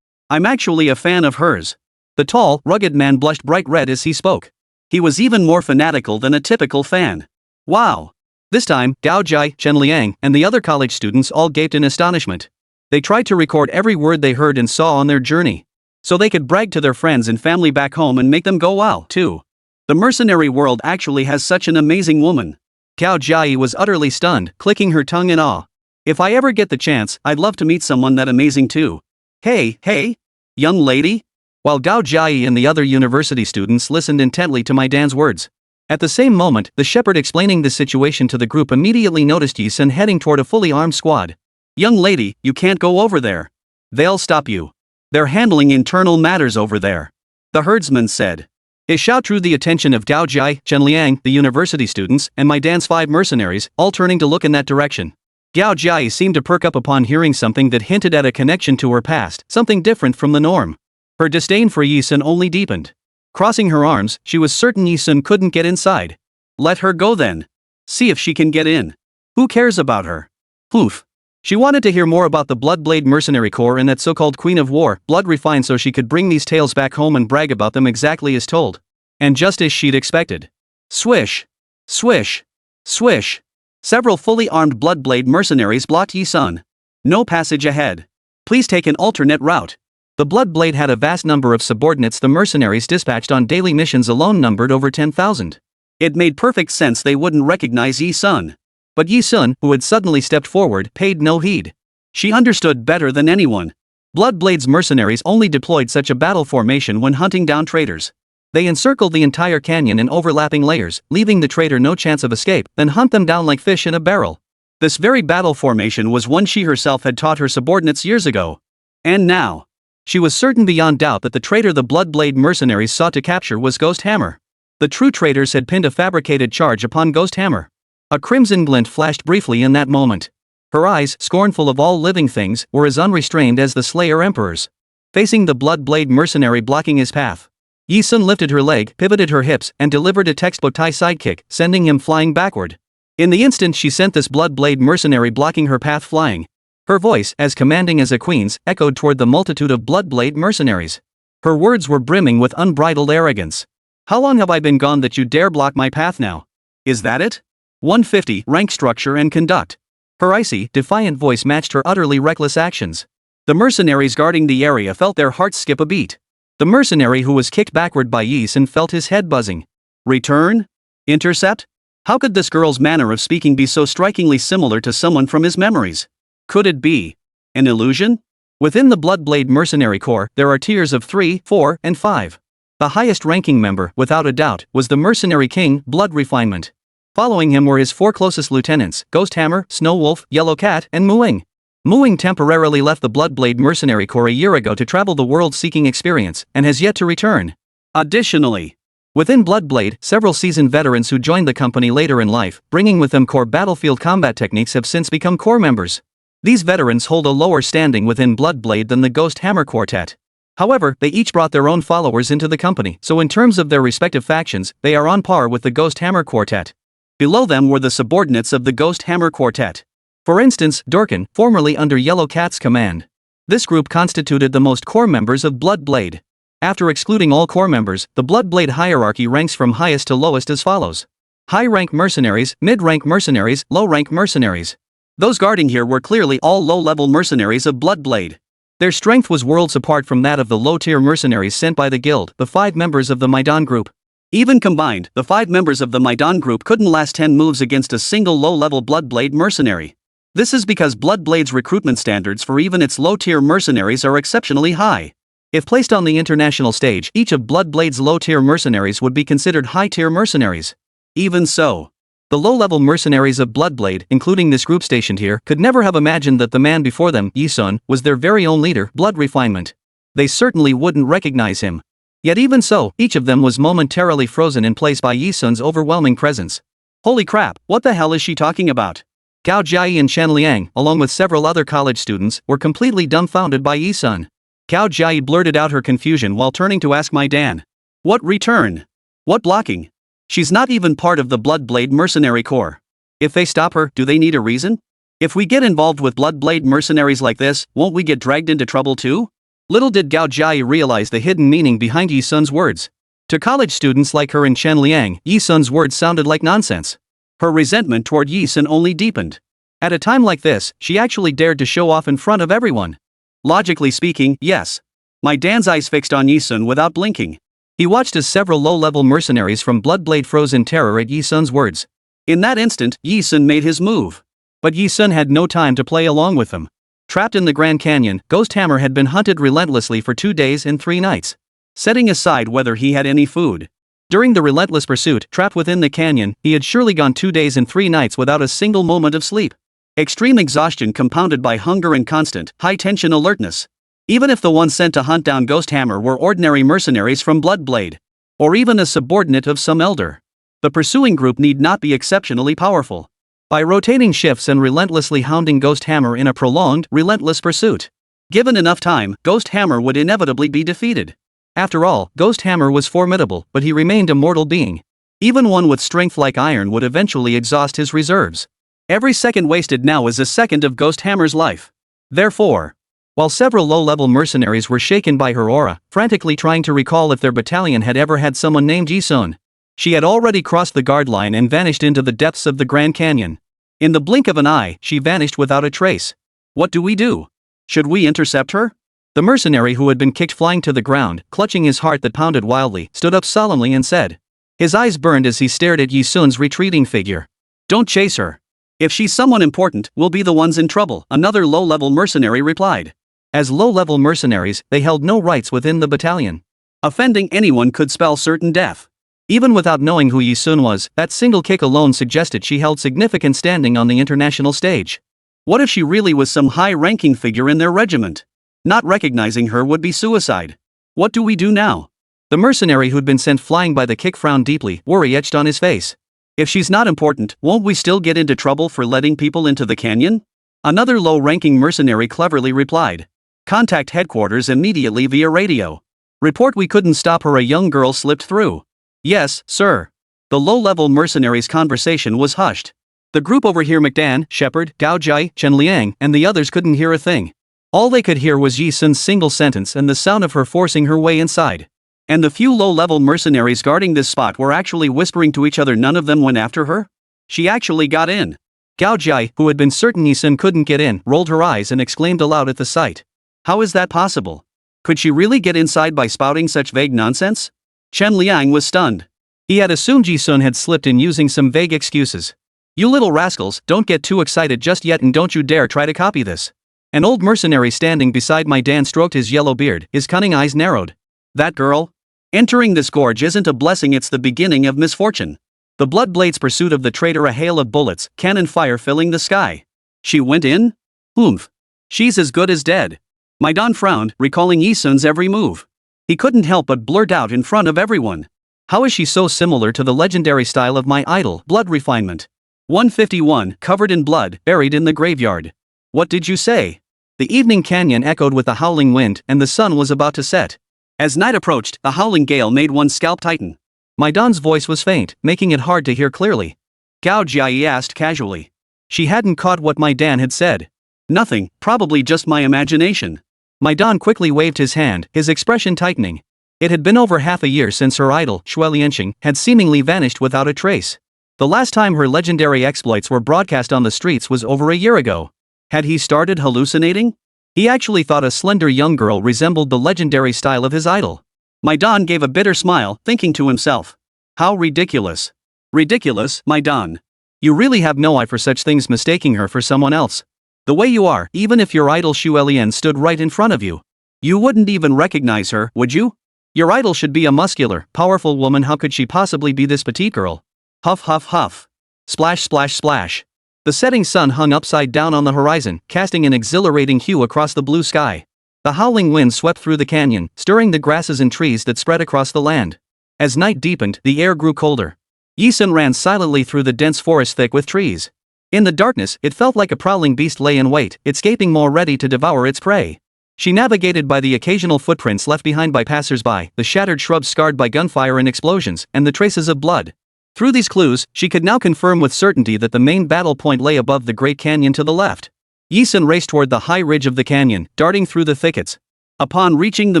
actually a fan of hers. The tall, rugged man blushed bright red as he spoke. He was even more fanatical than a typical fan. Wow. This time, Gao Jai, Chen Liang, and the other college students all gaped in astonishment. They tried to record every word they heard and saw on their journey, so they could brag to their friends and family back home and make them go wow, too. The mercenary world actually has such an amazing woman. Cao Jiayi was utterly stunned, clicking her tongue in awe. If I ever get the chance, I'd love to meet someone that amazing too. Hey, young lady? While Gao Jiayi and the other university students listened intently to Maidan's words. At the same moment, the shepherd explaining the situation to the group immediately noticed Yi Sun heading toward a fully armed squad. Young lady, you can't go over there. They'll stop you. They're handling internal matters over there. The herdsman said. His shout drew the attention of Gao Jai, Chen Liang, the university students, and Maidan's 5 mercenaries, all turning to look in that direction. Gao Jai seemed to perk up upon hearing something that hinted at a connection to her past, something different from the norm. Her disdain for Yi Sun only deepened. Crossing her arms, she was certain Yi Sun couldn't get inside. Let her go then. See if she can get in. Who cares about her? Oof. She wanted to hear more about the Bloodblade Mercenary Corps and that so-called Queen of War, blood refined, so she could bring these tales back home and brag about them exactly as told. And just as she'd expected. Swish. Swish. Swish. Several fully armed Bloodblade mercenaries blocked Yi Sun. No passage ahead. Please take an alternate route. The Bloodblade had a vast number of subordinates. The mercenaries dispatched on daily missions alone numbered over 10,000. It made perfect sense they wouldn't recognize Yi Sun. But Yi Sun, who had suddenly stepped forward, paid no heed. She understood better than anyone. Bloodblade's mercenaries only deployed such a battle formation when hunting down traitors. They encircled the entire canyon in overlapping layers, leaving the traitor no chance of escape, then hunt them down like fish in a barrel. This very battle formation was one she herself had taught her subordinates years ago. And now, she was certain beyond doubt that the traitor the Bloodblade mercenaries sought to capture was Ghost Hammer. The true traitors had pinned a fabricated charge upon Ghost Hammer. A crimson glint flashed briefly in that moment. Her eyes, scornful of all living things, were as unrestrained as the Slayer Emperor's. Facing the Bloodblade mercenary blocking his path, Yi Sun lifted her leg, pivoted her hips, and delivered a textbook Thai sidekick, sending him flying backward. In the instant she sent this Bloodblade mercenary blocking her path flying. Her voice, as commanding as a queen's, echoed toward the multitude of Bloodblade mercenaries. Her words were brimming with unbridled arrogance. How long have I been gone that you dare block my path now? Is that it? 150, rank structure and conduct. Her icy, defiant voice matched her utterly reckless actions. The mercenaries guarding the area felt their hearts skip a beat. The mercenary who was kicked backward by Yi Sun felt his head buzzing. Return? Intercept? How could this girl's manner of speaking be so strikingly similar to someone from his memories? Could it be an illusion? Within the Bloodblade Mercenary Corps, there are tiers of 3, 4, and 5. The highest ranking member, without a doubt, was the Mercenary King, Blood Refinement. Following him were his 4 closest lieutenants, Ghost Hammer, Snow Wolf, Yellow Cat, and Muing. Muing temporarily left the Bloodblade Mercenary Corps a year ago to travel the world seeking experience, and has yet to return. Additionally, within Bloodblade, several seasoned veterans who joined the company later in life, bringing with them core battlefield combat techniques, have since become core members. These veterans hold a lower standing within Bloodblade than the Ghost Hammer Quartet. However, they each brought their own followers into the company, so in terms of their respective factions, they are on par with the Ghost Hammer Quartet. Below them were the subordinates of the Ghost Hammer Quartet. For instance, Durkin, formerly under Yellow Cat's command. This group constituted the most core members of Bloodblade. After excluding all core members, the Bloodblade hierarchy ranks from highest to lowest as follows. High-rank mercenaries, mid-rank mercenaries, low-rank mercenaries. Those guarding here were clearly all low-level mercenaries of Bloodblade. Their strength was worlds apart from that of the low-tier mercenaries sent by the guild, the 5 members of the Maidan group. Even combined, the 5 members of the Maidan group couldn't last 10 moves against a single low-level Bloodblade mercenary. This is because Bloodblade's recruitment standards for even its low-tier mercenaries are exceptionally high. If placed on the international stage, each of Bloodblade's low-tier mercenaries would be considered high-tier mercenaries. Even so, the low-level mercenaries of Bloodblade, including this group stationed here, could never have imagined that the man before them, Yi-sun, was their very own leader, Blood Refinement. They certainly wouldn't recognize him. Yet even so, each of them was momentarily frozen in place by Yi-sun's overwhelming presence. Holy crap, what the hell is she talking about? Gao Jiayi and Shen Liang, along with several other college students, were completely dumbfounded by Yi-sun. Gao Jiayi blurted out her confusion while turning to ask Maidan. What return? What blocking? She's not even part of the Bloodblade Mercenary Corps. If they stop her, do they need a reason? If we get involved with Bloodblade mercenaries like this, won't we get dragged into trouble too? Little did Gao Jiayi realize the hidden meaning behind Yi-sun's words. To college students like her and Shen Liang, Yi-sun's words sounded like nonsense. Her resentment toward Yi-sun only deepened. At a time like this, she actually dared to show off in front of everyone. Logically speaking, yes. Maidan's eyes fixed on Yi-sun without blinking. He watched as several low-level mercenaries from Bloodblade froze in terror at Yi-sun's words. In that instant, Yi-sun made his move. But Yi-sun had no time to play along with them. Trapped in the Grand Canyon, Ghost Hammer had been hunted relentlessly for 2 days and 3 nights. Setting aside whether he had any food. During the relentless pursuit, trapped within the canyon, he had surely gone 2 days and 3 nights without a single moment of sleep. Extreme exhaustion compounded by hunger and constant, high-tension alertness. Even if the ones sent to hunt down Ghost Hammer were ordinary mercenaries from Bloodblade, or even a subordinate of some elder, the pursuing group need not be exceptionally powerful. By rotating shifts and relentlessly hounding Ghost Hammer in a prolonged, relentless pursuit, given enough time, Ghost Hammer would inevitably be defeated. After all, Ghost Hammer was formidable, but he remained a mortal being. Even one with strength like iron would eventually exhaust his reserves. Every second wasted now is a second of Ghost Hammer's life. Therefore, while several low-level mercenaries were shaken by her aura, frantically trying to recall if their battalion had ever had someone named Yi-sun, she had already crossed the guard line and vanished into the depths of the Grand Canyon. In the blink of an eye, she vanished without a trace. What do we do? Should we intercept her? The mercenary who had been kicked flying to the ground, clutching his heart that pounded wildly, stood up solemnly and said. His eyes burned as he stared at Yi-sun's retreating figure. Don't chase her. If she's someone important, we'll be the ones in trouble, another low-level mercenary replied. As low-level mercenaries, they held no rights within the battalion. Offending anyone could spell certain death. Even without knowing who Yi-sun was, that single kick alone suggested she held significant standing on the international stage. What if she really was some high-ranking figure in their regiment? Not recognizing her would be suicide. What do we do now? The mercenary who'd been sent flying by the kick frowned deeply, worry etched on his face. If she's not important, won't we still get into trouble for letting people into the canyon? Another low-ranking mercenary cleverly replied. Contact headquarters immediately via radio. Report we couldn't stop her, a young girl slipped through. Yes, sir. The low-level mercenary's conversation was hushed. The group over here, McDan, Shepard, Gao Jiayi, Chen Liang, and the others couldn't hear a thing. All they could hear was Yi-sun's single sentence and the sound of her forcing her way inside. And the few low-level mercenaries guarding this spot were actually whispering to each other. None of them went after her? She actually got in. Gao Jiayi, who had been certain Yi-sun couldn't get in, rolled her eyes and exclaimed aloud at the sight. How is that possible? Could she really get inside by spouting such vague nonsense? Chen Liang was stunned. He had assumed Yi-sun had slipped in using some vague excuses. You little rascals, don't get too excited just yet and don't you dare try to copy this. An old mercenary standing beside Maidan stroked his yellow beard, his cunning eyes narrowed. That girl? Entering this gorge isn't a blessing, it's the beginning of misfortune. The Bloodblade's pursuit of the traitor, a hail of bullets, cannon fire filling the sky. She went in? Oomph. She's as good as dead. My Don frowned, recalling Yi-sun's every move. He couldn't help but blurt out in front of everyone. How is she so similar to the legendary style of my idol, blood refinement? 151, covered in blood, buried in the graveyard. What did you say? The evening canyon echoed with a howling wind, and the sun was about to set. As night approached, the howling gale made one's scalp tighten. My Don's voice was faint, making it hard to hear clearly. Gao Jiayi asked casually. She hadn't caught what my Dan had said. Nothing, probably just my imagination. My Don quickly waved his hand, his expression tightening. It had been over half a year since her idol, Shui Lianxing, had seemingly vanished without a trace. The last time her legendary exploits were broadcast on the streets was over a year ago. Had he started hallucinating? He actually thought a slender young girl resembled the legendary style of his idol. My Don gave a bitter smile, thinking to himself. How ridiculous. Ridiculous, my Don. You really have no eye for such things, mistaking her for someone else. The way you are, even if your idol Shui Lian stood right in front of you. You wouldn't even recognize her, would you? Your idol should be a muscular, powerful woman. How could she possibly be this petite girl? Huff huff huff. Splash splash splash. The setting sun hung upside down on the horizon, casting an exhilarating hue across the blue sky. The howling wind swept through the canyon, stirring the grasses and trees that spread across the land. As night deepened, the air grew colder. Yi-sun ran silently through the dense forest thick with trees. In the darkness, it felt like a prowling beast lay in wait, its gaping maw ready to devour its prey. She navigated by the occasional footprints left behind by passers-by, the shattered shrubs scarred by gunfire and explosions, and the traces of blood. Through these clues, she could now confirm with certainty that the main battle point lay above the Great Canyon to the left. Yi-sun raced toward the high ridge of the canyon, darting through the thickets. Upon reaching the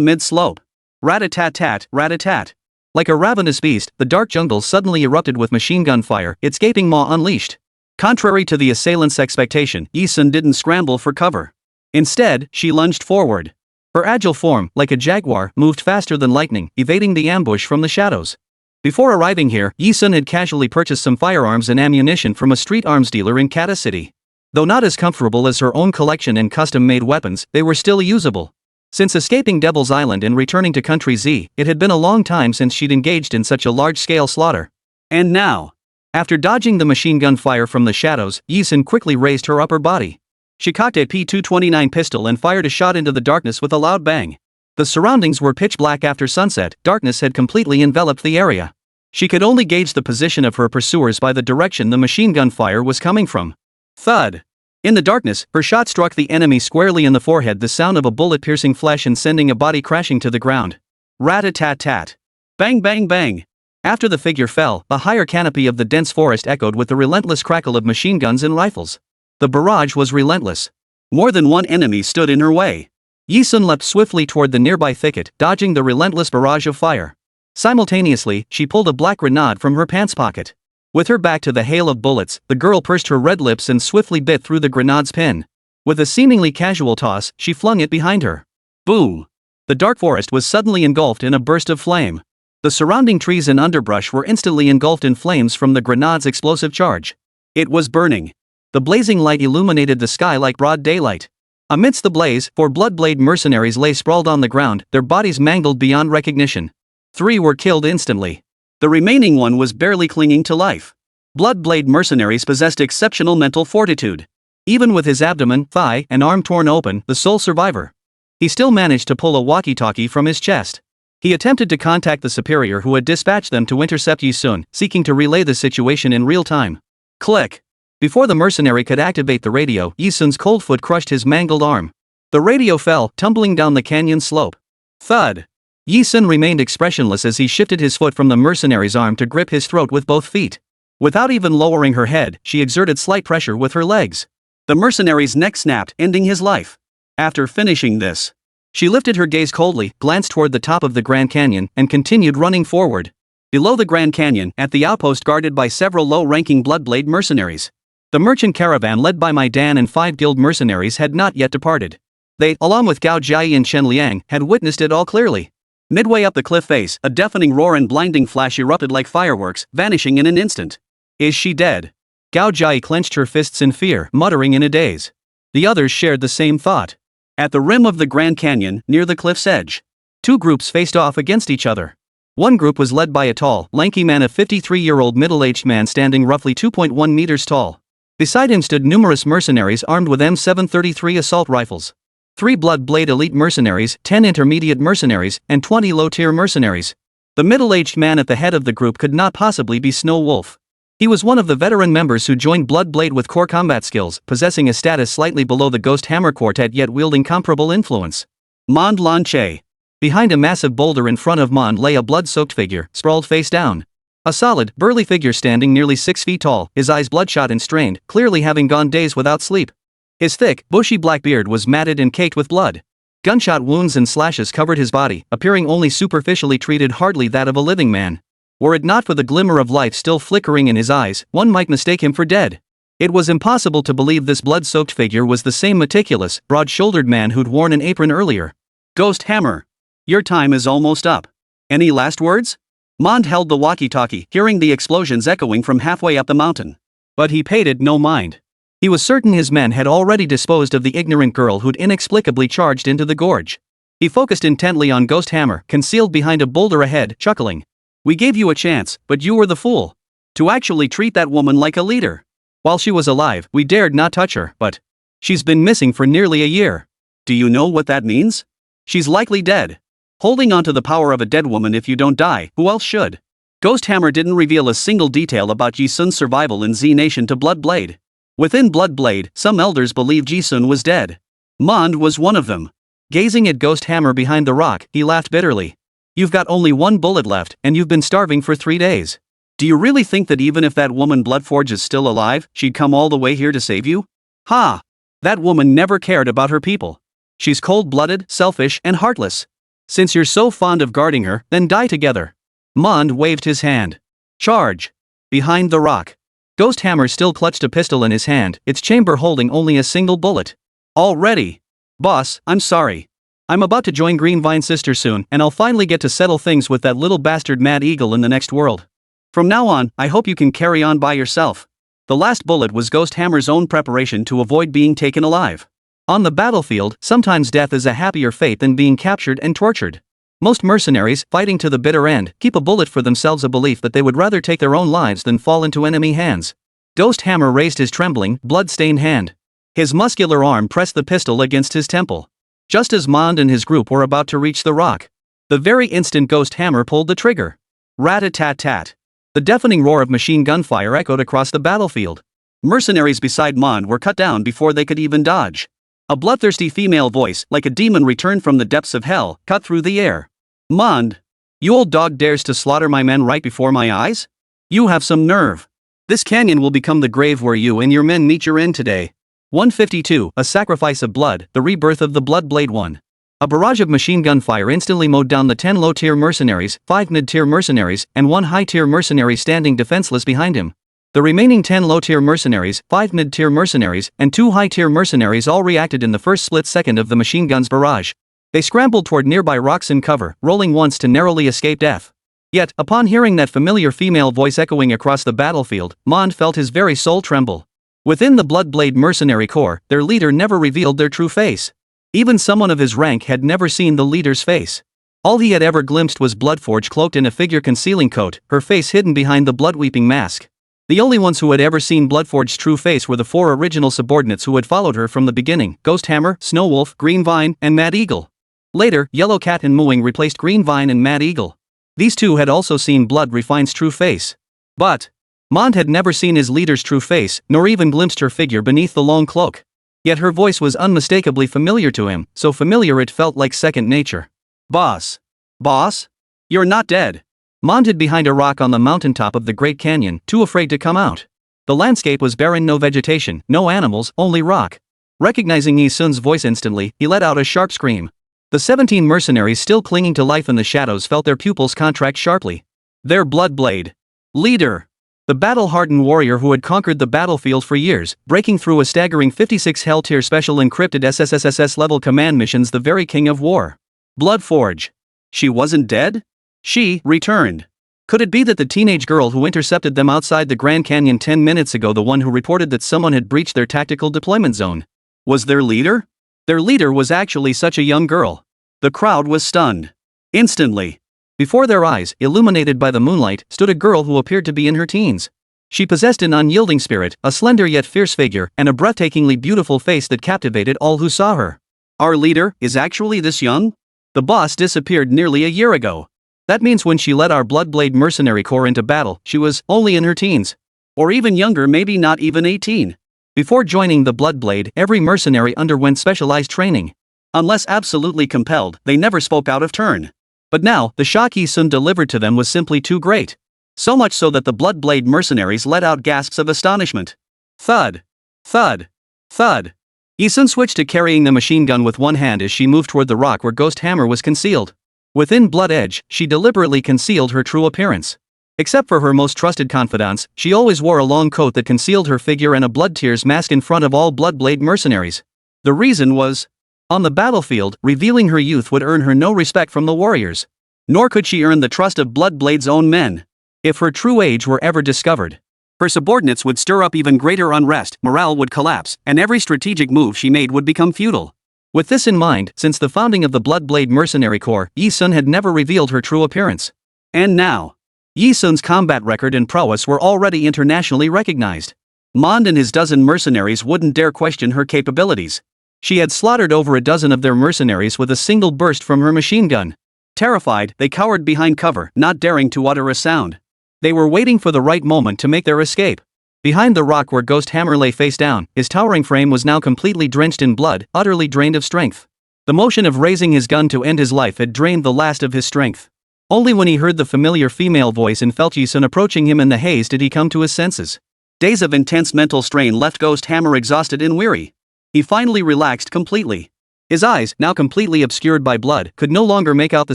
mid-slope, rat-a-tat-tat, rat-a-tat. Like a ravenous beast, the dark jungle suddenly erupted with machine gun fire, its gaping maw unleashed. Contrary to the assailant's expectation, Yi-sun didn't scramble for cover. Instead, she lunged forward. Her agile form, like a jaguar, moved faster than lightning, evading the ambush from the shadows. Before arriving here, Yi-sun had casually purchased some firearms and ammunition from a street arms dealer in Kata City. Though not as comfortable as her own collection and custom-made weapons, they were still usable. Since escaping Devil's Island and returning to Country Z, it had been a long time since she'd engaged in such a large-scale slaughter. And now, after dodging the machine gun fire from the shadows, Yi-sun quickly raised her upper body. She cocked a P229 pistol and fired a shot into the darkness with a loud bang. The surroundings were pitch black after sunset, darkness had completely enveloped the area. She could only gauge the position of her pursuers by the direction the machine gun fire was coming from. Thud. In the darkness, her shot struck the enemy squarely in the forehead, the sound of a bullet piercing flesh and sending a body crashing to the ground. Rat-a-tat-tat. Bang bang bang. After the figure fell, the higher canopy of the dense forest echoed with the relentless crackle of machine guns and rifles. The barrage was relentless. More than one enemy stood in her way. Yi-sun leapt swiftly toward the nearby thicket, dodging the relentless barrage of fire. Simultaneously, she pulled a black grenade from her pants pocket. With her back to the hail of bullets, the girl pursed her red lips and swiftly bit through the grenade's pin. With a seemingly casual toss, she flung it behind her. Boom! The dark forest was suddenly engulfed in a burst of flame. The surrounding trees and underbrush were instantly engulfed in flames from the grenade's explosive charge. It was burning. The blazing light illuminated the sky like broad daylight. Amidst the blaze, 4 Bloodblade mercenaries lay sprawled on the ground, their bodies mangled beyond recognition. 3 were killed instantly. The remaining one was barely clinging to life. Bloodblade mercenaries possessed exceptional mental fortitude. Even with his abdomen, thigh, and arm torn open, the sole survivor, he still managed to pull a walkie-talkie from his chest. He attempted to contact the superior who had dispatched them to intercept Yi-sun, seeking to relay the situation in real time. Click! Before the mercenary could activate the radio, Yi-sun's cold foot crushed his mangled arm. The radio fell, tumbling down the canyon slope. Thud! Yi-sun remained expressionless as he shifted his foot from the mercenary's arm to grip his throat with both feet. Without even lowering her head, she exerted slight pressure with her legs. The mercenary's neck snapped, ending his life. After finishing this, she lifted her gaze coldly, glanced toward the top of the Grand Canyon, and continued running forward. Below the Grand Canyon, at the outpost guarded by several low-ranking Bloodblade mercenaries, the merchant caravan led by my Dan and 5 guild mercenaries had not yet departed. They, along with Gao Jiayi and Chen Liang, had witnessed it all clearly. Midway up the cliff face, a deafening roar and blinding flash erupted like fireworks, vanishing in an instant. Is she dead? Gao Jiayi clenched her fists in fear, muttering in a daze. The others shared the same thought. At the rim of the Grand Canyon, near the cliff's edge, 2 groups faced off against each other. One group was led by a tall, lanky man, a 53-year-old middle-aged man standing roughly 2.1 meters tall. Beside him stood numerous mercenaries armed with M733 assault rifles. 3 Blood Blade elite mercenaries, 10 intermediate mercenaries, and 20 low-tier mercenaries. The middle-aged man at the head of the group could not possibly be Snow Wolf. He was one of the veteran members who joined Blood Blade with core combat skills, possessing a status slightly below the Ghost Hammer Quartet yet wielding comparable influence. Mond Lan Che. Behind a massive boulder in front of Mond lay a blood-soaked figure, sprawled face down. A solid, burly figure standing nearly 6 feet tall, his eyes bloodshot and strained, clearly having gone days without sleep. His thick, bushy black beard was matted and caked with blood. Gunshot wounds and slashes covered his body, appearing only superficially treated, hardly that of a living man. Were it not for the glimmer of life still flickering in his eyes, one might mistake him for dead. It was impossible to believe this blood-soaked figure was the same meticulous, broad-shouldered man who'd worn an apron earlier. Ghost Hammer. Your time is almost up. Any last words? Mond held the walkie-talkie, hearing the explosions echoing from halfway up the mountain. But he paid it no mind. He was certain his men had already disposed of the ignorant girl who'd inexplicably charged into the gorge. He focused intently on Ghost Hammer, concealed behind a boulder ahead, chuckling. We gave you a chance, but you were the fool. To actually treat that woman like a leader. While she was alive, we dared not touch her, but she's been missing for nearly a year. Do you know what that means? She's likely dead. Holding on to the power of a dead woman, if you don't die, who else should? Ghost Hammer didn't reveal a single detail about Ji-sun's survival in Z Nation to Blood Blade. Within Blood Blade, some elders believed Ji-sun was dead. Mond was one of them. Gazing at Ghost Hammer behind the rock, he laughed bitterly. You've got only 1 bullet left, and you've been starving for 3 days. Do you really think that even if that woman Bloodforge is still alive, she'd come all the way here to save you? Ha! That woman never cared about her people. She's cold-blooded, selfish, and heartless. Since you're so fond of guarding her, then die together. Mond waved his hand. Charge! Behind the rock. Ghost Hammer still clutched a pistol in his hand, its chamber holding only a single bullet. All ready. Boss, I'm sorry. I'm about to join Green Vine's sister soon, and I'll finally get to settle things with that little bastard Mad Eagle in the next world. From now on, I hope you can carry on by yourself. The last bullet was Ghost Hammer's own preparation to avoid being taken alive. On the battlefield, sometimes death is a happier fate than being captured and tortured. Most mercenaries, fighting to the bitter end, keep a bullet for themselves, a belief that they would rather take their own lives than fall into enemy hands. Ghost Hammer raised his trembling, blood-stained hand. His muscular arm pressed the pistol against his temple. Just as Mond and his group were about to reach the rock, the very instant Ghost Hammer pulled the trigger. Rat-a-tat-tat. The deafening roar of machine gun fire echoed across the battlefield. Mercenaries beside Mond were cut down before they could even dodge. A bloodthirsty female voice, like a demon returned from the depths of hell, cut through the air. Mond! You old dog dares to slaughter my men right before my eyes? You have some nerve. This canyon will become the grave where you and your men meet your end today. 152, A Sacrifice of Blood, the rebirth of the Blood Blade 1. A barrage of machine gun fire instantly mowed down the 10 low-tier mercenaries, 5 mid-tier mercenaries, and 1 high-tier mercenary standing defenseless behind him. The remaining 10 low-tier mercenaries, 5 mid-tier mercenaries, and 2 high-tier mercenaries all reacted in the first split second of the machine gun's barrage. They scrambled toward nearby rocks in cover, rolling once to narrowly escape death. Yet, upon hearing that familiar female voice echoing across the battlefield, Mond felt his very soul tremble. Within the Bloodblade mercenary corps, their leader never revealed their true face. Even someone of his rank had never seen the leader's face. All he had ever glimpsed was Bloodforge cloaked in a figure-concealing coat, her face hidden behind the blood-weeping mask. The only ones who had ever seen Bloodforge's true face were the 4 original subordinates who had followed her from the beginning: Ghost Hammer, Snow Wolf, Green Vine, and Mad Eagle. Later, Yellow Cat and Mooing replaced Green Vine and Mad Eagle. These 2 had also seen Blood Refine's true face. But Mond had never seen his leader's true face, nor even glimpsed her figure beneath the long cloak. Yet her voice was unmistakably familiar to him, so familiar it felt like second nature. Boss. Boss? You're not dead. Mond hid behind a rock on the mountaintop of the Great Canyon, too afraid to come out. The landscape was barren, no vegetation, no animals, only rock. Recognizing Yi-sun's voice instantly, he let out a sharp scream. The 17 mercenaries still clinging to life in the shadows felt their pupils contract sharply. Their Bloodblade leader, the battle-hardened warrior who had conquered the battlefield for years, breaking through a staggering 56 Hell-tier special encrypted SSS-level command missions, the very king of war. Bloodforge. She wasn't dead? She returned. Could it be that the teenage girl who intercepted them outside the Grand Canyon 10 minutes ago, the one who reported that someone had breached their tactical deployment zone, was their leader? Their leader was actually such a young girl. The crowd was stunned. Instantly. Before their eyes, illuminated by the moonlight, stood a girl who appeared to be in her teens. She possessed an unyielding spirit, a slender yet fierce figure, and a breathtakingly beautiful face that captivated all who saw her. Our leader is actually this young? The boss disappeared nearly a year ago. That means when she led our Bloodblade mercenary corps into battle, she was only in her teens. Or even younger, maybe not even 18. Before joining the Bloodblade, every mercenary underwent specialized training. Unless absolutely compelled, they never spoke out of turn. But now, the shock Yi Sun delivered to them was simply too great. So much so that the Bloodblade mercenaries let out gasps of astonishment. Thud. Thud. Thud. Yi Sun switched to carrying the machine gun with one hand as she moved toward the rock where Ghost Hammer was concealed. Within Blood Edge, she deliberately concealed her true appearance. Except for her most trusted confidants, she always wore a long coat that concealed her figure and a blood tears mask in front of all Bloodblade mercenaries. The reason was, on the battlefield, revealing her youth would earn her no respect from the warriors. Nor could she earn the trust of Bloodblade's own men. If her true age were ever discovered, her subordinates would stir up even greater unrest, morale would collapse, and every strategic move she made would become futile. With this in mind, since the founding of the Bloodblade Mercenary Corps, Yi Sun had never revealed her true appearance. And now, Yi Sun's combat record and prowess were already internationally recognized. Mond and his dozen mercenaries wouldn't dare question her capabilities. She had slaughtered over a dozen of their mercenaries with a single burst from her machine gun. Terrified, they cowered behind cover, not daring to utter a sound. They were waiting for the right moment to make their escape. Behind the rock where Ghost Hammer lay face down, his towering frame was now completely drenched in blood, utterly drained of strength. The motion of raising his gun to end his life had drained the last of his strength. Only when he heard the familiar female voice and felt Yi Sun approaching him in the haze did he come to his senses. Days of intense mental strain left Ghost Hammer exhausted and weary. He finally relaxed completely. His eyes, now completely obscured by blood, could no longer make out the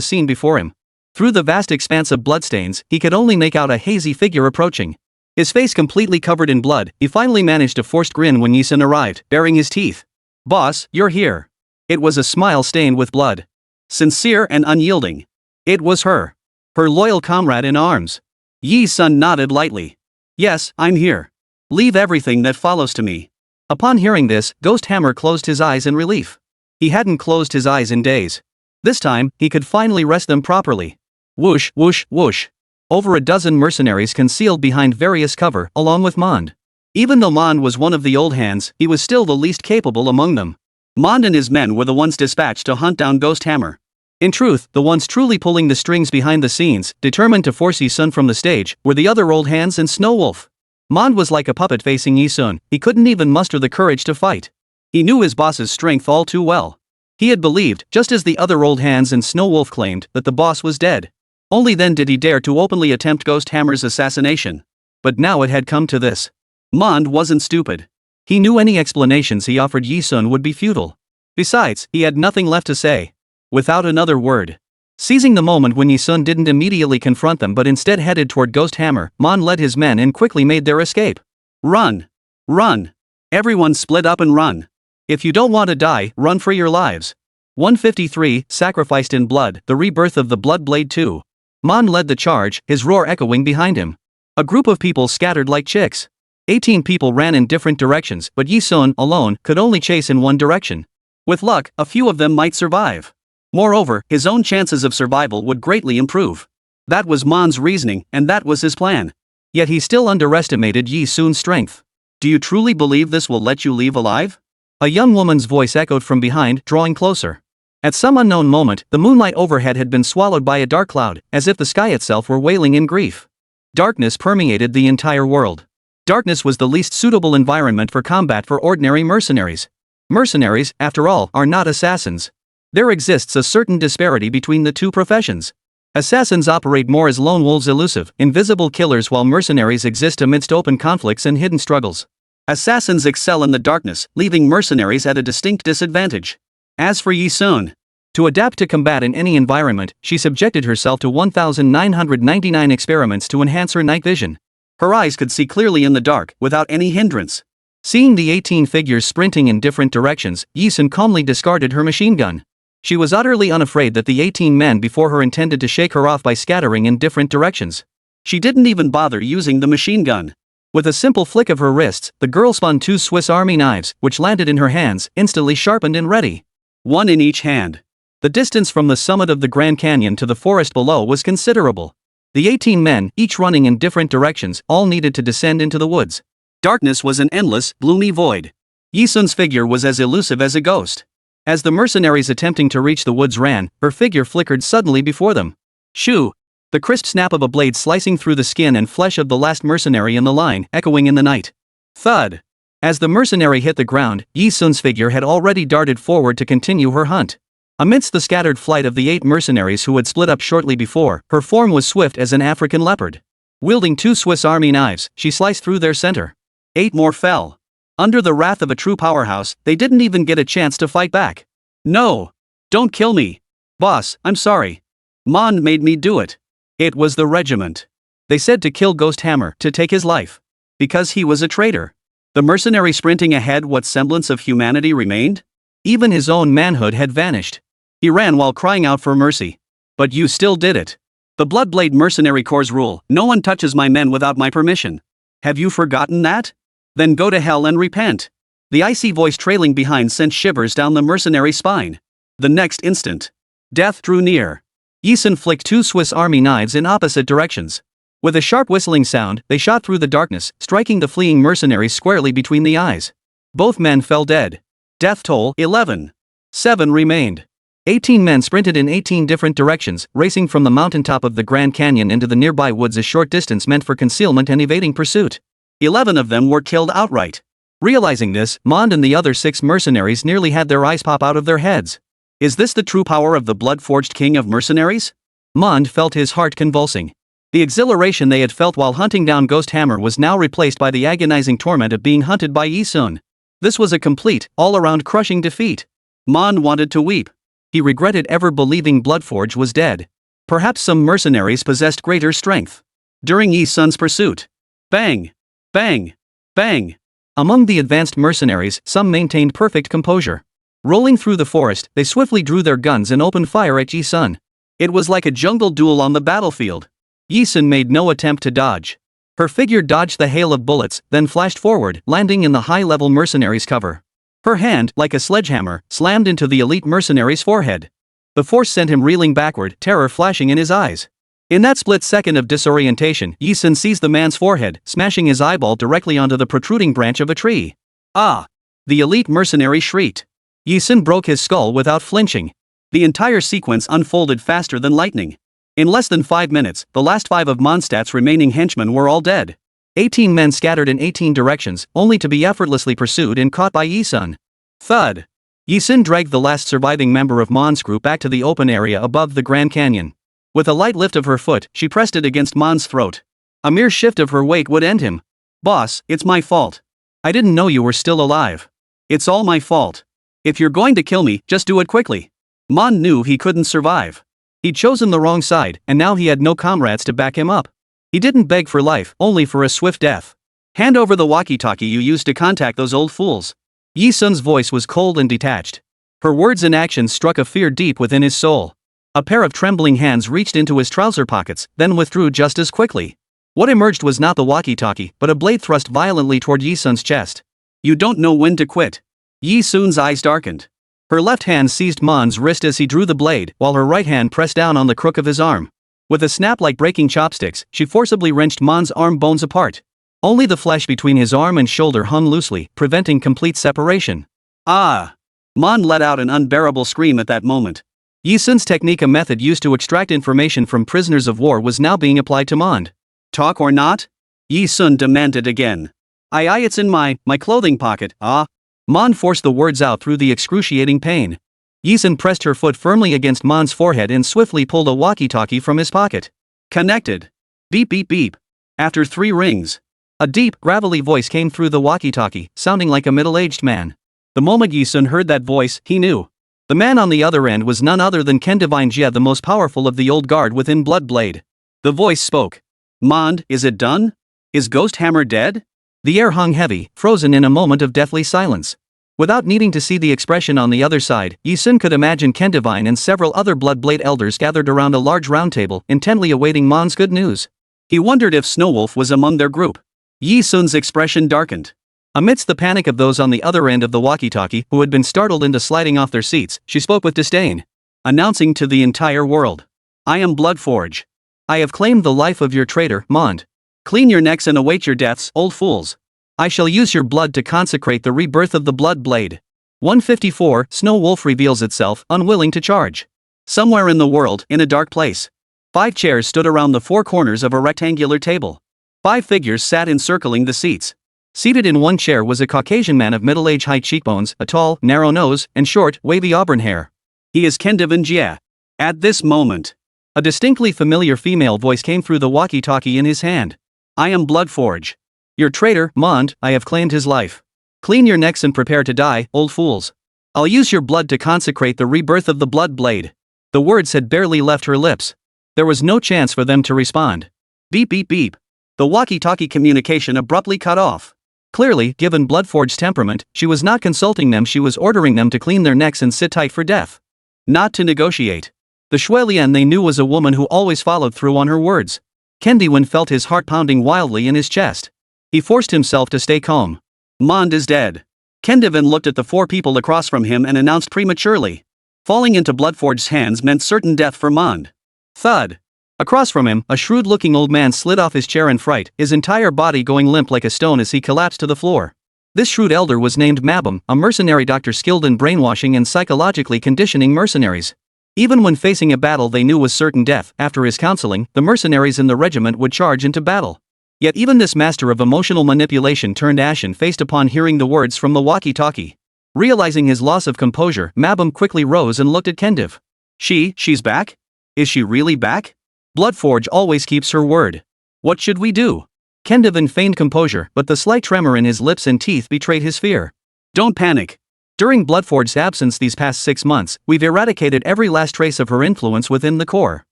scene before him. Through the vast expanse of bloodstains, he could only make out a hazy figure approaching. His face completely covered in blood, he finally managed a forced grin when Yi Sun arrived, baring his teeth. "Boss, you're here." It was a smile stained with blood. Sincere and unyielding. It was her. Her loyal comrade in arms. Yi Sun nodded lightly. "Yes, I'm here. Leave everything that follows to me." Upon hearing this, Ghost Hammer closed his eyes in relief. He hadn't closed his eyes in days. This time, he could finally rest them properly. Whoosh, whoosh, whoosh. Over a dozen mercenaries concealed behind various cover, along with Mond. Even though Mond was one of the old hands, he was still the least capable among them. Mond and his men were the ones dispatched to hunt down Ghost Hammer. In truth, the ones truly pulling the strings behind the scenes, determined to force Yi Sun from the stage, were the other old hands and Snow Wolf. Mond was like a puppet facing Yi Sun, he couldn't even muster the courage to fight. He knew his boss's strength all too well. He had believed, just as the other old hands and Snow Wolf claimed, that the boss was dead. Only then did he dare to openly attempt Ghost Hammer's assassination. But now it had come to this. Mond wasn't stupid. He knew any explanations he offered Yi Sun would be futile. Besides, he had nothing left to say. Without another word. Seizing the moment when Yi Sun didn't immediately confront them but instead headed toward Ghost Hammer, Mond led his men and quickly made their escape. Run! Run! Everyone split up and run. If you don't want to die, run for your lives. 153, Sacrificed in Blood, The Rebirth of the Bloodblade 2. Mond led the charge, his roar echoing behind him. A group of people scattered like chicks. 18 people ran in different directions, but Yi Sun, alone, could only chase in one direction. With luck, a few of them might survive. Moreover, his own chances of survival would greatly improve. That was Mond's reasoning, and that was his plan. Yet he still underestimated Yi Sun's strength. "Do you truly believe this will let you leave alive?" A young woman's voice echoed from behind, drawing closer. At some unknown moment, the moonlight overhead had been swallowed by a dark cloud, as if the sky itself were wailing in grief. Darkness permeated the entire world. Darkness was the least suitable environment for combat for ordinary mercenaries. Mercenaries, after all, are not assassins. There exists a certain disparity between the two professions. Assassins operate more as lone wolves, elusive, invisible killers, while mercenaries exist amidst open conflicts and hidden struggles. Assassins excel in the darkness, leaving mercenaries at a distinct disadvantage. As for Yi Sun, to adapt to combat in any environment, she subjected herself to 1,999 experiments to enhance her night vision. Her eyes could see clearly in the dark, without any hindrance. Seeing the 18 figures sprinting in different directions, Yi Sun calmly discarded her machine gun. She was utterly unafraid that the 18 men before her intended to shake her off by scattering in different directions. She didn't even bother using the machine gun. With a simple flick of her wrists, the girl spun 2 Swiss Army knives, which landed in her hands, instantly sharpened and ready. One in each hand. The distance from the summit of the Grand Canyon to the forest below was considerable. The 18 men, each running in different directions, all needed to descend into the woods. Darkness was an endless, gloomy void. Yi Sun's figure was as elusive as a ghost. As the mercenaries attempting to reach the woods ran, her figure flickered suddenly before them. Shoo! The crisp snap of a blade slicing through the skin and flesh of the last mercenary in the line, echoing in the night. Thud! As the mercenary hit the ground, Yi Sun's figure had already darted forward to continue her hunt. Amidst the scattered flight of the 8 mercenaries who had split up shortly before, her form was swift as an African leopard. Wielding 2 Swiss Army knives, she sliced through their center. 8 more fell. Under the wrath of a true powerhouse, they didn't even get a chance to fight back. No! Don't kill me! Boss, I'm sorry. Mon made me do it. It was the regiment. They said to kill Ghost Hammer, to take his life. Because he was a traitor. The mercenary sprinting ahead, what semblance of humanity remained? Even his own manhood had vanished. He ran while crying out for mercy. But you still did it. The Bloodblade Mercenary Corps' rule, no one touches my men without my permission. Have you forgotten that? Then go to hell and repent. The icy voice trailing behind sent shivers down the mercenary's spine. The next instant, death drew near. Yi Sun flicked 2 Swiss Army knives in opposite directions. With a sharp whistling sound, they shot through the darkness, striking the fleeing mercenaries squarely between the eyes. Both men fell dead. Death toll 11. 7 remained. 18 men sprinted in 18 different directions, racing from the mountaintop of the Grand Canyon into the nearby woods, a short distance meant for concealment and evading pursuit. 11 of them were killed outright. Realizing this, Mond and the other 6 mercenaries nearly had their eyes pop out of their heads. Is this the true power of the blood-forged king of mercenaries? Mond felt his heart convulsing. The exhilaration they had felt while hunting down Ghost Hammer was now replaced by the agonizing torment of being hunted by Yi Sun. This was a complete, all-around crushing defeat. Mond wanted to weep. He regretted ever believing Bloodforge was dead. Perhaps some mercenaries possessed greater strength. During Yi Sun's pursuit. Bang! Bang! Bang! Among the advanced mercenaries, some maintained perfect composure. Rolling through the forest, they swiftly drew their guns and opened fire at Yi Sun. It was like a jungle duel on the battlefield. Yi Sun made no attempt to dodge. Her figure dodged the hail of bullets, then flashed forward, landing in the high-level mercenary's cover. Her hand, like a sledgehammer, slammed into the elite mercenary's forehead. The force sent him reeling backward, terror flashing in his eyes. In that split second of disorientation, Yi Sun seized the man's forehead, smashing his eyeball directly onto the protruding branch of a tree. Ah! The elite mercenary shrieked. Yi Sun broke his skull without flinching. The entire sequence unfolded faster than lightning. In less than 5 minutes, the last 5 of Mondstadt's remaining henchmen were all dead. 18 men scattered in 18 directions, only to be effortlessly pursued and caught by Yi Sun. Thud! Yi Sun dragged the last surviving member of Mond's group back to the open area above the Grand Canyon. With a light lift of her foot, she pressed it against Mond's throat. A mere shift of her weight would end him. Boss, it's my fault. I didn't know you were still alive. It's all my fault. If you're going to kill me, just do it quickly. Mond knew he couldn't survive. He'd chosen the wrong side, and now he had no comrades to back him up. He didn't beg for life, only for a swift death. Hand over the walkie-talkie you used to contact those old fools. Yi Sun's voice was cold and detached. Her words and actions struck a fear deep within his soul. A pair of trembling hands reached into his trouser pockets, then withdrew just as quickly. What emerged was not the walkie-talkie, but a blade thrust violently toward Yi Sun's chest. You don't know when to quit. Yi Sun's eyes darkened. Her left hand seized Mond's wrist as he drew the blade, while her right hand pressed down on the crook of his arm. With a snap like breaking chopsticks, she forcibly wrenched Mond's arm bones apart. Only the flesh between his arm and shoulder hung loosely, preventing complete separation. Ah! Mond let out an unbearable scream at that moment. Yi Sun's technique, a method used to extract information from prisoners of war, was now being applied to Mond. Talk or not? Yi Sun demanded again. Aye, it's in my clothing pocket, ah. Mond forced the words out through the excruciating pain. Yi Sun pressed her foot firmly against Mond's forehead and swiftly pulled a walkie-talkie from his pocket. Connected. Beep beep beep. After 3 rings, a deep, gravelly voice came through the walkie-talkie, sounding like a middle-aged man. The moment Yi Sun heard that voice, he knew. The man on the other end was none other than Ken Divine Jie, the most powerful of the old guard within Bloodblade. The voice spoke. Mond, is it done? Is Ghost Hammer dead? The air hung heavy, frozen in a moment of deathly silence. Without needing to see the expression on the other side, Yi Sun could imagine Ken Divine and several other Bloodblade elders gathered around a large round table, intently awaiting Mond's good news. He wondered if Snowwolf was among their group. Yi Sun's expression darkened. Amidst the panic of those on the other end of the walkie-talkie, who had been startled into sliding off their seats, she spoke with disdain. Announcing to the entire world. I am Bloodforge. I have claimed the life of your traitor, Mond. Clean your necks and await your deaths, old fools. I shall use your blood to consecrate the rebirth of the blood blade. 154. Snow Wolf reveals itself, unwilling to charge. Somewhere in the world, in a dark place. 5 chairs stood around the 4 corners of a rectangular table. 5 figures sat encircling the seats. Seated in one chair was a Caucasian man of middle-age, high cheekbones, a tall, narrow nose, and short, wavy auburn hair. He is Kendivan Jie. At this moment, a distinctly familiar female voice came through the walkie-talkie in his hand. I am Bloodforge. Your traitor, Mond, I have claimed his life. Clean your necks and prepare to die, old fools. I'll use your blood to consecrate the rebirth of the blood blade. The words had barely left her lips. There was no chance for them to respond. Beep beep beep. The walkie-talkie communication abruptly cut off. Clearly, given Bloodforge's temperament, she was not consulting them, she was ordering them to clean their necks and sit tight for death. Not to negotiate. The Shuelian they knew was a woman who always followed through on her words. Kendiwan felt his heart pounding wildly in his chest. He forced himself to stay calm. Mond is dead. Kendivan looked at the 4 people across from him and announced prematurely. Falling into Bloodforge's hands meant certain death for Mond. Thud. Across from him, a shrewd-looking old man slid off his chair in fright, his entire body going limp like a stone as he collapsed to the floor. This shrewd elder was named Mabum, a mercenary doctor skilled in brainwashing and psychologically conditioning mercenaries. Even when facing a battle they knew was certain death, after his counseling, the mercenaries in the regiment would charge into battle. Yet even this master of emotional manipulation turned ashen-faced upon hearing the words from the walkie-talkie. Realizing his loss of composure, Mabum quickly rose and looked at Kendiv. She's back? Is she really back? Bloodforge always keeps her word. What should we do? Kendivan feigned composure, but the slight tremor in his lips and teeth betrayed his fear. Don't panic. During Bloodforge's absence these past 6 months, we've eradicated every last trace of her influence within the core.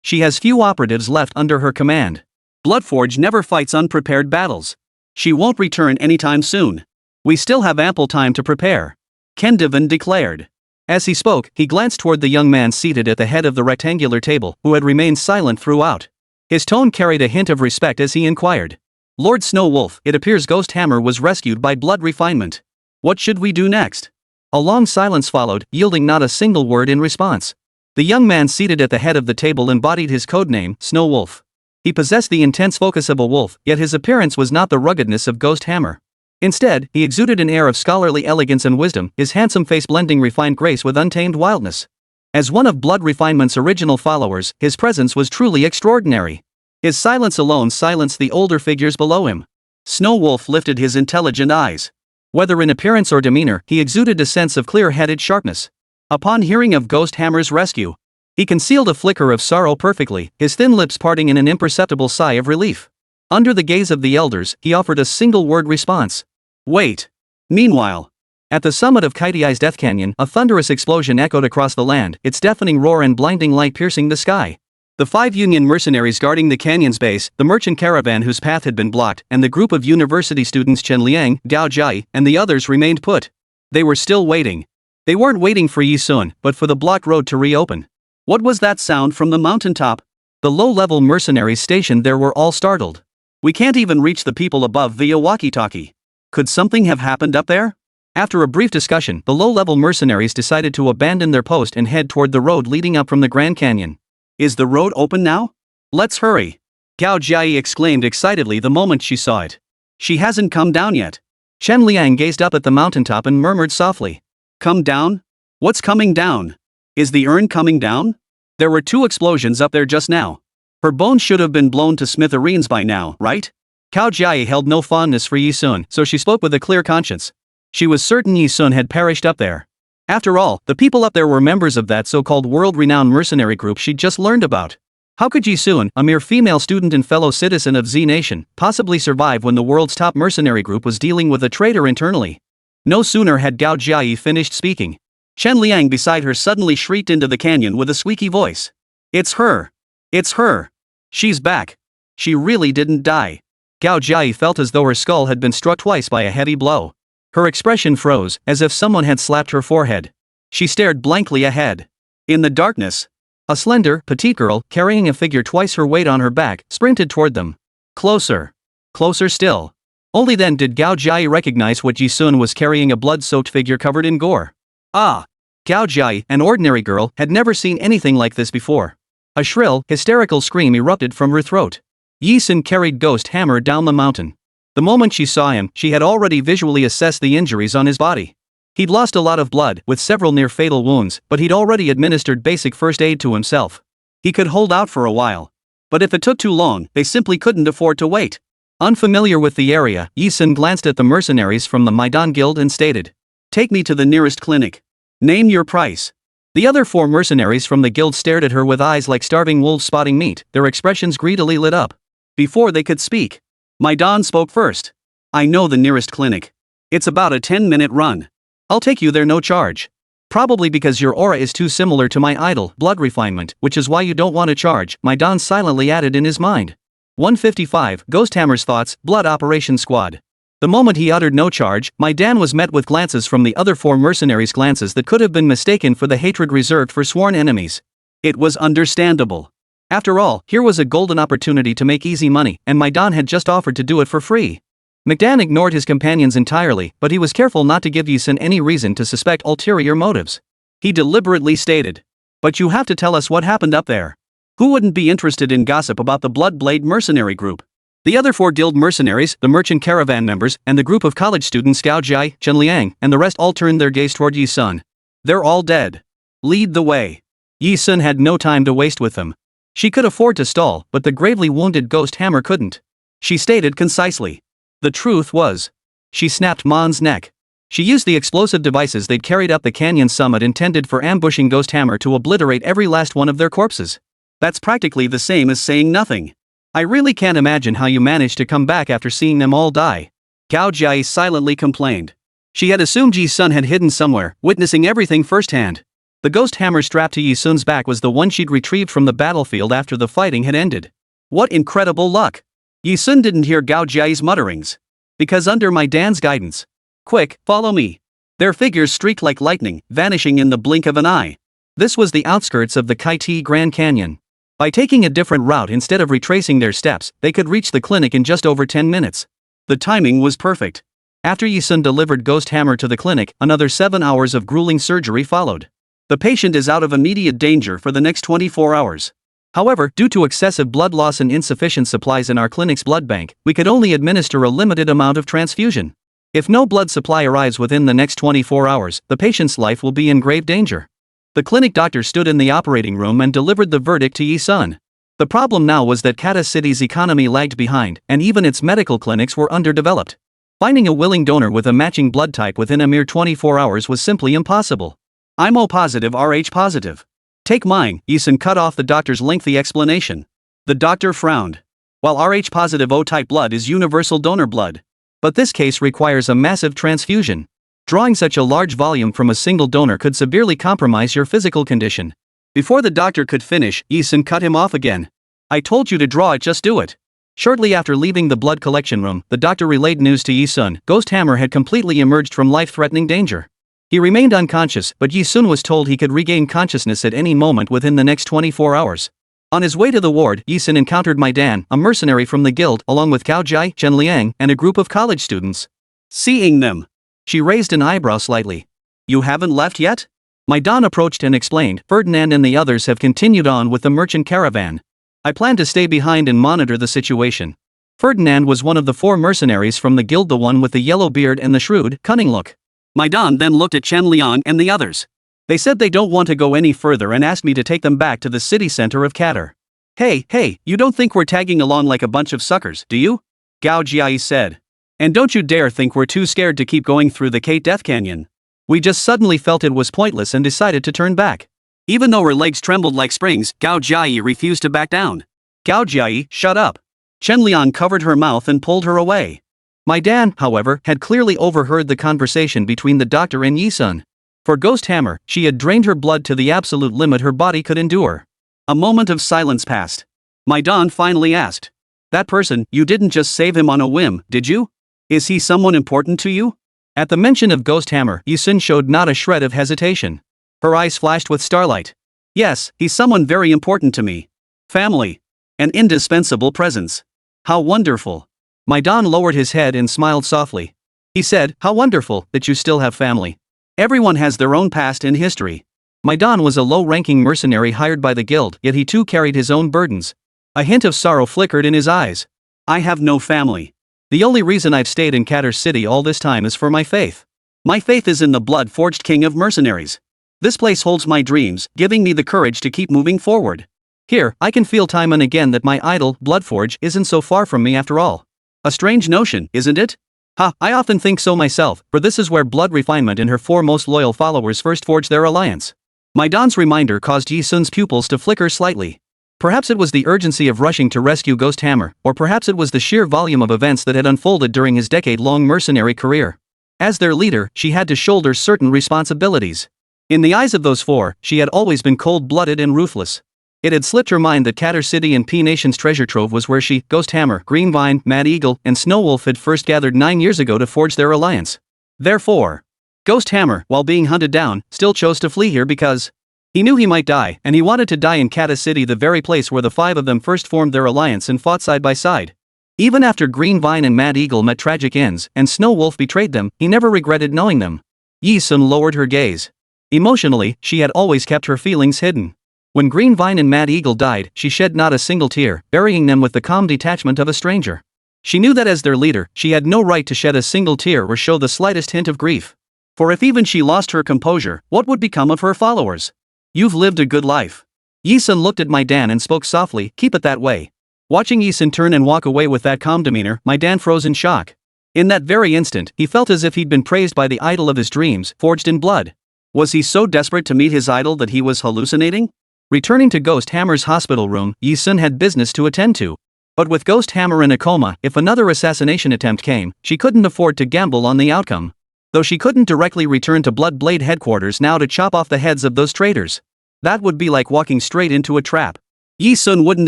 She has few operatives left under her command. Bloodforge never fights unprepared battles. She won't return anytime soon. We still have ample time to prepare. Kendivan declared. As he spoke, he glanced toward the young man seated at the head of the rectangular table, who had remained silent throughout. His tone carried a hint of respect as he inquired. Lord Snow Wolf, it appears Ghost Hammer was rescued by blood refinement. What should we do next? A long silence followed, yielding not a single word in response. The young man seated at the head of the table embodied his codename, Snow Wolf. He possessed the intense focus of a wolf, yet his appearance was not the ruggedness of Ghost Hammer. Instead, he exuded an air of scholarly elegance and wisdom, his handsome face blending refined grace with untamed wildness. As one of Blood Refinement's original followers, his presence was truly extraordinary. His silence alone silenced the older figures below him. Snow Wolf lifted his intelligent eyes. Whether in appearance or demeanor, he exuded a sense of clear-headed sharpness. Upon hearing of Ghost Hammer's rescue, he concealed a flicker of sorrow perfectly, his thin lips parting in an imperceptible sigh of relief. Under the gaze of the elders, he offered a single-word response. Wait. Meanwhile, at the summit of Kaitiai's Death Canyon, a thunderous explosion echoed across the land, its deafening roar and blinding light piercing the sky. The 5 Union mercenaries guarding the canyon's base, the merchant caravan whose path had been blocked, and the group of university students Chen Liang, Dao Jai, and the others remained put. They were still waiting. They weren't waiting for Yi Sun, but for the blocked road to reopen. What was that sound from the mountaintop? The low-level mercenaries stationed there were all startled. We can't even reach the people above via walkie-talkie. Could something have happened up there? After a brief discussion, the low-level mercenaries decided to abandon their post and head toward the road leading up from the Grand Canyon. Is the road open now? Let's hurry. Gao Jiai exclaimed excitedly the moment she saw it. She hasn't come down yet. Chen Liang gazed up at the mountaintop and murmured softly. Come down? What's coming down? Is the urn coming down? There were 2 explosions up there just now. Her bones should have been blown to smithereens by now, right? Cao Jiai held no fondness for Yi Sun, so she spoke with a clear conscience. She was certain Yi Sun had perished up there. After all, the people up there were members of that so-called world-renowned mercenary group she'd just learned about. How could Yi Sun, a mere female student and fellow citizen of Z Nation, possibly survive when the world's top mercenary group was dealing with a traitor internally? No sooner had Gao Jiai finished speaking. Chen Liang beside her suddenly shrieked into the canyon with a squeaky voice. It's her! It's her! She's back! She really didn't die. Gao Jiai felt as though her skull had been struck twice by a heavy blow. Her expression froze, as if someone had slapped her forehead. She stared blankly ahead. In the darkness, a slender, petite girl, carrying a figure twice her weight on her back, sprinted toward them. Closer. Closer still. Only then did Gao Jiai recognize what Yi Sun was carrying, a blood-soaked figure covered in gore. Ah! Gao Jiai, an ordinary girl, had never seen anything like this before. A shrill, hysterical scream erupted from her throat. Yi Sun carried Ghost Hammer down the mountain. The moment she saw him, she had already visually assessed the injuries on his body. He'd lost a lot of blood, with several near-fatal wounds, but he'd already administered basic first aid to himself. He could hold out for a while. But if it took too long, they simply couldn't afford to wait. Unfamiliar with the area, Yi Sun glanced at the mercenaries from the Maidan Guild and stated, "Take me to the nearest clinic. Name your price." The other 4 mercenaries from the guild stared at her with eyes like starving wolves spotting meat, their expressions greedily lit up. Before they could speak, Maidan spoke first. "I know the nearest clinic. It's about a 10-minute run. I'll take you there no charge. Probably because your aura is too similar to my idol, blood refinement, which is why you don't want to charge," Maidan silently added in his mind. 155, Ghost Hammer's thoughts, Blood Operations Squad. The moment he uttered no charge, Maidan was met with glances from the other 4 mercenaries, glances that could have been mistaken for the hatred reserved for sworn enemies. It was understandable. After all, here was a golden opportunity to make easy money, and Maidan had just offered to do it for free. McDan ignored his companions entirely, but he was careful not to give Yi Sun any reason to suspect ulterior motives. He deliberately stated, "But you have to tell us what happened up there. Who wouldn't be interested in gossip about the Bloodblade mercenary group?" The other 4 guild mercenaries, the merchant caravan members, and the group of college students Gao Jai, Chen Liang, and the rest all turned their gaze toward Yi Sun. "They're all dead. Lead the way." Yi Sun had no time to waste with them. She could afford to stall, but the gravely wounded Ghost Hammer couldn't. She stated concisely. The truth was, she snapped Mon's neck. She used the explosive devices they'd carried up the canyon summit intended for ambushing Ghost Hammer to obliterate every last one of their corpses. That's practically the same as saying nothing. I really can't imagine how you managed to come back after seeing them all die. Gao Jai silently complained. She had assumed Yi Sun had hidden somewhere, witnessing everything firsthand. The Ghost Hammer strapped to Yi Sun's back was the one she'd retrieved from the battlefield after the fighting had ended. What incredible luck! Yi Sun didn't hear Gao Jiai's mutterings. "Because under Maidan's guidance. Quick, follow me." Their figures streaked like lightning, vanishing in the blink of an eye. This was the outskirts of the Kaiti Grand Canyon. By taking a different route instead of retracing their steps, they could reach the clinic in just over 10 minutes. The timing was perfect. After Yi Sun delivered Ghost Hammer to the clinic, another 7 hours of grueling surgery followed. The patient is out of immediate danger for the next 24 hours. However, due to excessive blood loss and insufficient supplies in our clinic's blood bank, we could only administer a limited amount of transfusion. If no blood supply arrives within the next 24 hours, the patient's life will be in grave danger. The clinic doctor stood in the operating room and delivered the verdict to Yi Sun. The problem now was that Kata City's economy lagged behind, and even its medical clinics were underdeveloped. Finding a willing donor with a matching blood type within a mere 24 hours was simply impossible. "I'm O positive, Rh positive. Take mine," Yi Sun cut off the doctor's lengthy explanation. The doctor frowned. While Rh positive O-type blood is universal donor blood. But this case requires a massive transfusion. Drawing such a large volume from a single donor could severely compromise your physical condition. Before the doctor could finish, Yi Sun cut him off again. "I told you to draw it, just do it." Shortly after leaving the blood collection room, the doctor relayed news to Yi Sun. Ghost Hammer had completely emerged from life-threatening danger. He remained unconscious, but Yi Sun was told he could regain consciousness at any moment within the next 24 hours. On his way to the ward, Yi Sun encountered Maidan, a mercenary from the guild, along with Gao Jai, Chen Liang, and a group of college students. Seeing them, she raised an eyebrow slightly. "You haven't left yet?" Maidan approached and explained. "Ferdinand and the others have continued on with the merchant caravan. I plan to stay behind and monitor the situation." Ferdinand was one of the 4 mercenaries from the guild, the one with the yellow beard and the shrewd, cunning look. Maidan then looked at Chen Liang and the others. "They said they don't want to go any further and asked me to take them back to the city center of Qatar." Hey, you don't think we're tagging along like a bunch of suckers, do you?" Gao Jai said. "And don't you dare think we're too scared to keep going through the Kate Death Canyon. We just suddenly felt it was pointless and decided to turn back." Even though her legs trembled like springs, Gao Jai refused to back down. "Gao Jai, shut up." Chen Liang covered her mouth and pulled her away. Maidan, however, had clearly overheard the conversation between the doctor and Yi Sun. For Ghost Hammer, she had drained her blood to the absolute limit her body could endure. A moment of silence passed. Maidan finally asked, "That person, you didn't just save him on a whim, did you? Is he someone important to you?" At the mention of Ghost Hammer, Yi Sun showed not a shred of hesitation. Her eyes flashed with starlight. "Yes, he's someone very important to me. Family. An indispensable presence. How wonderful." Maidan lowered his head and smiled softly. He said, "How wonderful that you still have family. Everyone has their own past and history. My Don was a low-ranking mercenary hired by the guild, yet he too carried his own burdens. A hint of sorrow flickered in his eyes. I have no family. The only reason I've stayed in Katter City all this time is for my faith. My faith is in the blood-forged king of mercenaries. This place holds my dreams, giving me the courage to keep moving forward. Here, I can feel time and again that my idol, Bloodforge, isn't so far from me after all. A strange notion, isn't it? Ha, I often think so myself, for this is where Blood Refinement and her 4 most loyal followers first forged their alliance. My Don's reminder caused Yi Sun's pupils to flicker slightly. Perhaps it was the urgency of rushing to rescue Ghost Hammer, or perhaps it was the sheer volume of events that had unfolded during his decade-long mercenary career. As their leader, she had to shoulder certain responsibilities. In the eyes of those 4, she had always been cold-blooded and ruthless. It had slipped her mind that Katter City and P-Nation's treasure trove was where she, Ghost Hammer, Green Vine, Mad Eagle, and Snow Wolf had first gathered 9 years ago to forge their alliance. Therefore, Ghost Hammer, while being hunted down, still chose to flee here because he knew he might die, and he wanted to die in Katter City, the very place where the 5 of them first formed their alliance and fought side by side. Even after Green Vine and Mad Eagle met tragic ends, and Snow Wolf betrayed them, he never regretted knowing them. Yi Sun lowered her gaze. Emotionally, she had always kept her feelings hidden. When Green Vine and Mad Eagle died, she shed not a single tear, burying them with the calm detachment of a stranger. She knew that as their leader, she had no right to shed a single tear or show the slightest hint of grief. For if even she lost her composure, what would become of her followers? You've lived a good life. Yi Sun looked at my Dan and spoke softly, keep it that way. Watching Yi Sun turn and walk away with that calm demeanor, my Dan froze in shock. In that very instant, he felt as if he'd been praised by the idol of his dreams, forged in blood. Was he so desperate to meet his idol that he was hallucinating? Returning to Ghost Hammer's hospital room, Yi Sun had business to attend to. But with Ghost Hammer in a coma, if another assassination attempt came, she couldn't afford to gamble on the outcome. Though she couldn't directly return to Blood Blade headquarters now to chop off the heads of those traitors. That would be like walking straight into a trap. Yi Sun wouldn't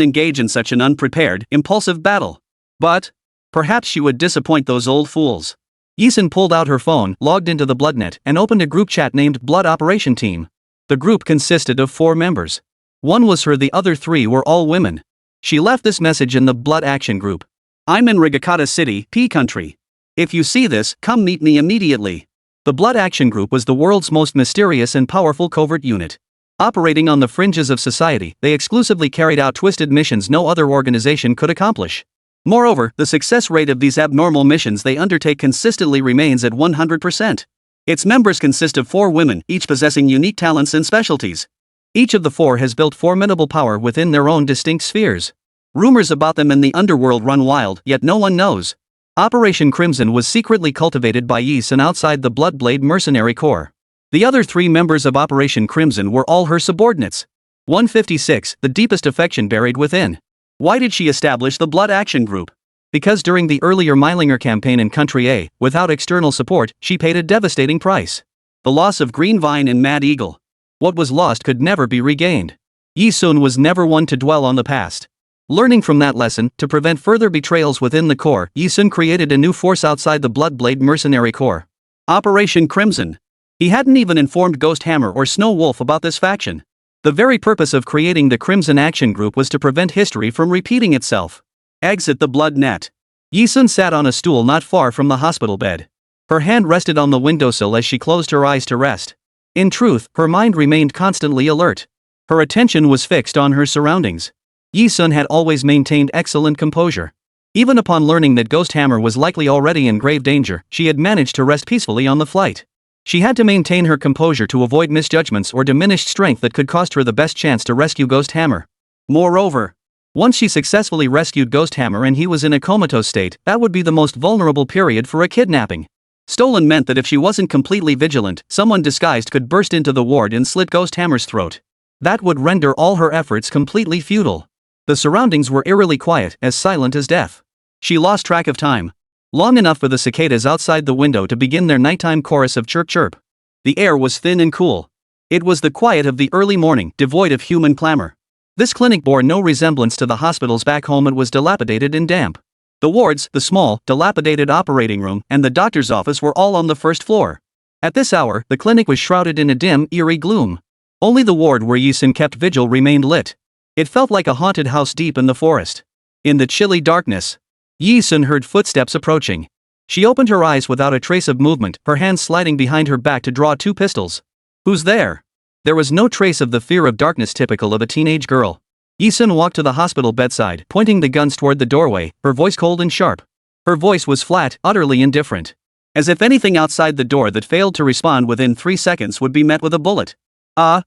engage in such an unprepared, impulsive battle. But perhaps she would disappoint those old fools. Yi Sun pulled out her phone, logged into the Bloodnet, and opened a group chat named Blood Operation Team. The group consisted of 4 members. 1 was her, the other 3 were all women. She left this message in the Blood Action Group. I'm in Rigakata City, P Country. If you see this, come meet me immediately. The Blood Action Group was the world's most mysterious and powerful covert unit. Operating on the fringes of society, they exclusively carried out twisted missions no other organization could accomplish. Moreover, the success rate of these abnormal missions they undertake consistently remains at 100%. Its members consist of 4 women, each possessing unique talents and specialties. Each of the 4 has built formidable power within their own distinct spheres. Rumors about them in the underworld run wild, yet no one knows. Operation Crimson was secretly cultivated by Yi Sun outside the Bloodblade Mercenary Corps. The other 3 members of Operation Crimson were all her subordinates. 156, the deepest affection buried within. Why did she establish the Blood Action Group? Because during the earlier Meilinger campaign in Country A, without external support, she paid a devastating price. The loss of Green Vine and Mad Eagle. What was lost could never be regained. Yi Sun was never one to dwell on the past. Learning from that lesson, to prevent further betrayals within the Corps, Yi Sun created a new force outside the Bloodblade Mercenary Corps. Operation Crimson. He hadn't even informed Ghost Hammer or Snow Wolf about this faction. The very purpose of creating the Crimson Action Group was to prevent history from repeating itself. Exit the Blood Net. Yi Sun sat on a stool not far from the hospital bed. Her hand rested on the windowsill as she closed her eyes to rest. In truth, her mind remained constantly alert. Her attention was fixed on her surroundings. Yi Sun had always maintained excellent composure. Even upon learning that Ghost Hammer was likely already in grave danger, she had managed to rest peacefully on the flight. She had to maintain her composure to avoid misjudgments or diminished strength that could cost her the best chance to rescue Ghost Hammer. Moreover, once she successfully rescued Ghost Hammer and he was in a comatose state, that would be the most vulnerable period for a kidnapping. Stolen meant that if she wasn't completely vigilant, someone disguised could burst into the ward and slit Ghost Hammer's throat. That would render all her efforts completely futile. The surroundings were eerily quiet, as silent as death. She lost track of time. Long enough for the cicadas outside the window to begin their nighttime chorus of chirp chirp. The air was thin and cool. It was the quiet of the early morning, devoid of human clamor. This clinic bore no resemblance to the hospitals back home. It was dilapidated and damp. The wards, the small, dilapidated operating room, and the doctor's office were all on the first floor. At this hour, the clinic was shrouded in a dim, eerie gloom. Only the ward where Yi Sun kept vigil remained lit. It felt like a haunted house deep in the forest. In the chilly darkness, Yi Sun heard footsteps approaching. She opened her eyes without a trace of movement, her hands sliding behind her back to draw 2 pistols. Who's there? There was no trace of the fear of darkness typical of a teenage girl. Yi-sun walked to the hospital bedside, pointing the guns toward the doorway, her voice cold and sharp. Her voice was flat, utterly indifferent. As if anything outside the door that failed to respond within 3 seconds would be met with a bullet.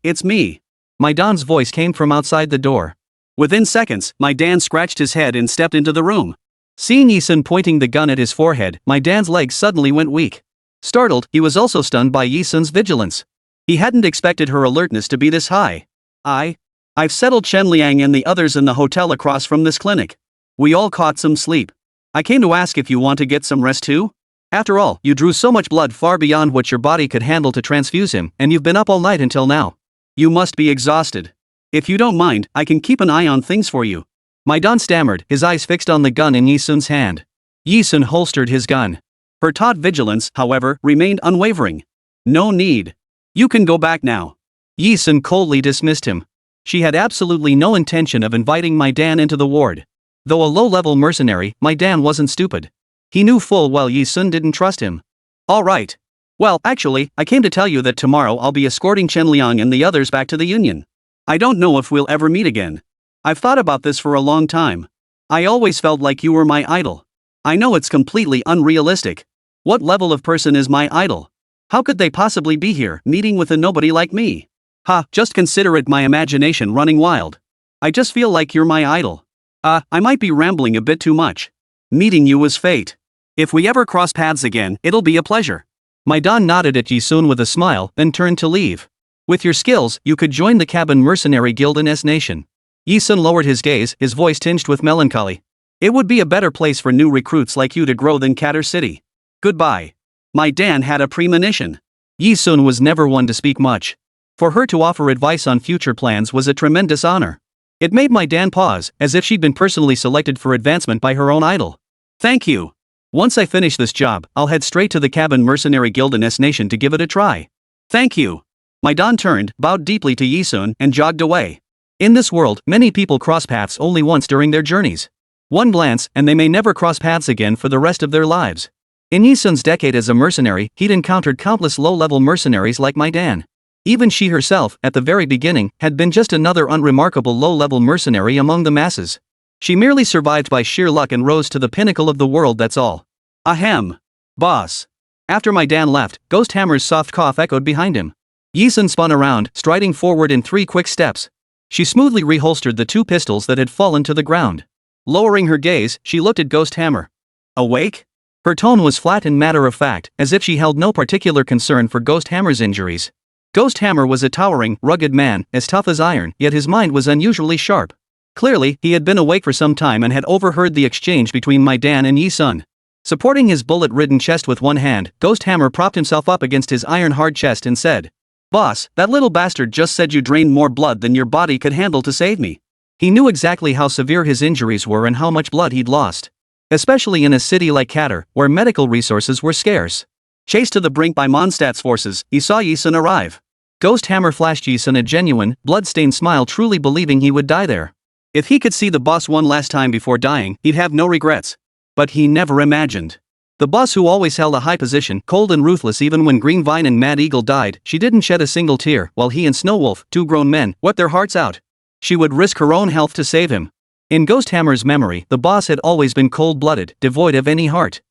It's me. My Dan's voice came from outside the door. Within seconds, my Dan scratched his head and stepped into the room. Seeing Yi-sun pointing the gun at his forehead, my Dan's legs suddenly went weak. Startled, he was also stunned by Yi-sun's vigilance. He hadn't expected her alertness to be this high. I've settled Chen Liang and the others in the hotel across from this clinic. We all caught some sleep. I came to ask if you want to get some rest too? After all, you drew so much blood far beyond what your body could handle to transfuse him, and you've been up all night until now. You must be exhausted. If you don't mind, I can keep an eye on things for you. My Dan stammered, his eyes fixed on the gun in Yi-sun's hand. Yi-sun holstered his gun. Her taut vigilance, however, remained unwavering. No need. You can go back now. Yi-sun coldly dismissed him. She had absolutely no intention of inviting my Dan into the ward. Though a low-level mercenary, my Dan wasn't stupid. He knew full well Yi-sun didn't trust him. All right. Well, actually, I came to tell you that tomorrow I'll be escorting Chen Liang and the others back to the Union. I don't know if we'll ever meet again. I've thought about this for a long time. I always felt like you were my idol. I know it's completely unrealistic. What level of person is my idol? How could they possibly be here, meeting with a nobody like me? Just consider it my imagination running wild. I just feel like you're my idol. I might be rambling a bit too much. Meeting you was fate. If we ever cross paths again, it'll be a pleasure. My Dan nodded at Yi-sun with a smile, then turned to leave. With your skills, you could join the cabin mercenary guild in S-Nation. Yi-sun lowered his gaze, his voice tinged with melancholy. It would be a better place for new recruits like you to grow than Katter City. Goodbye. My Dan had a premonition. Yi-sun was never one to speak much. For her to offer advice on future plans was a tremendous honor. It made my Dan pause, as if she'd been personally selected for advancement by her own idol. Thank you. Once I finish this job, I'll head straight to the cabin mercenary guild in S-Nation to give it a try. Thank you. My Dan turned, bowed deeply to Yi-sun, and jogged away. In this world, many people cross paths only once during their journeys. One glance, and they may never cross paths again for the rest of their lives. In Yi-sun's decade as a mercenary, he'd encountered countless low-level mercenaries like my Dan. Even she herself, at the very beginning, had been just another unremarkable low-level mercenary among the masses. She merely survived by sheer luck and rose to the pinnacle of the world, that's all. Ahem. Boss. After my Dan left, Ghost Hammer's soft cough echoed behind him. Yi-sun spun around, striding forward in 3 quick steps. She smoothly reholstered the 2 pistols that had fallen to the ground. Lowering her gaze, she looked at Ghost Hammer. Awake? Her tone was flat and matter-of-fact, as if she held no particular concern for Ghost Hammer's injuries. Ghost Hammer was a towering, rugged man, as tough as iron, yet his mind was unusually sharp. Clearly, he had been awake for some time and had overheard the exchange between my Dan and Yi-sun. Supporting his bullet-ridden chest with one hand, Ghost Hammer propped himself up against his iron-hard chest and said, "Boss, that little bastard just said you drained more blood than your body could handle to save me." He knew exactly how severe his injuries were and how much blood he'd lost. Especially in a city like Katter, where medical resources were scarce. Chased to the brink by Mondstadt's forces, he saw Yi-sun arrive. Ghost Hammer flashed Yi-sun a genuine, blood-stained smile, truly believing he would die there. If he could see the boss one last time before dying, he'd have no regrets. But he never imagined. The boss who always held a high position, cold and ruthless even when Green Vine and Mad Eagle died, she didn't shed a single tear, while he and Snowwolf, 2 grown men, wept their hearts out. She would risk her own health to save him. In Ghost Hammer's memory, the boss had always been cold-blooded, devoid of any heart.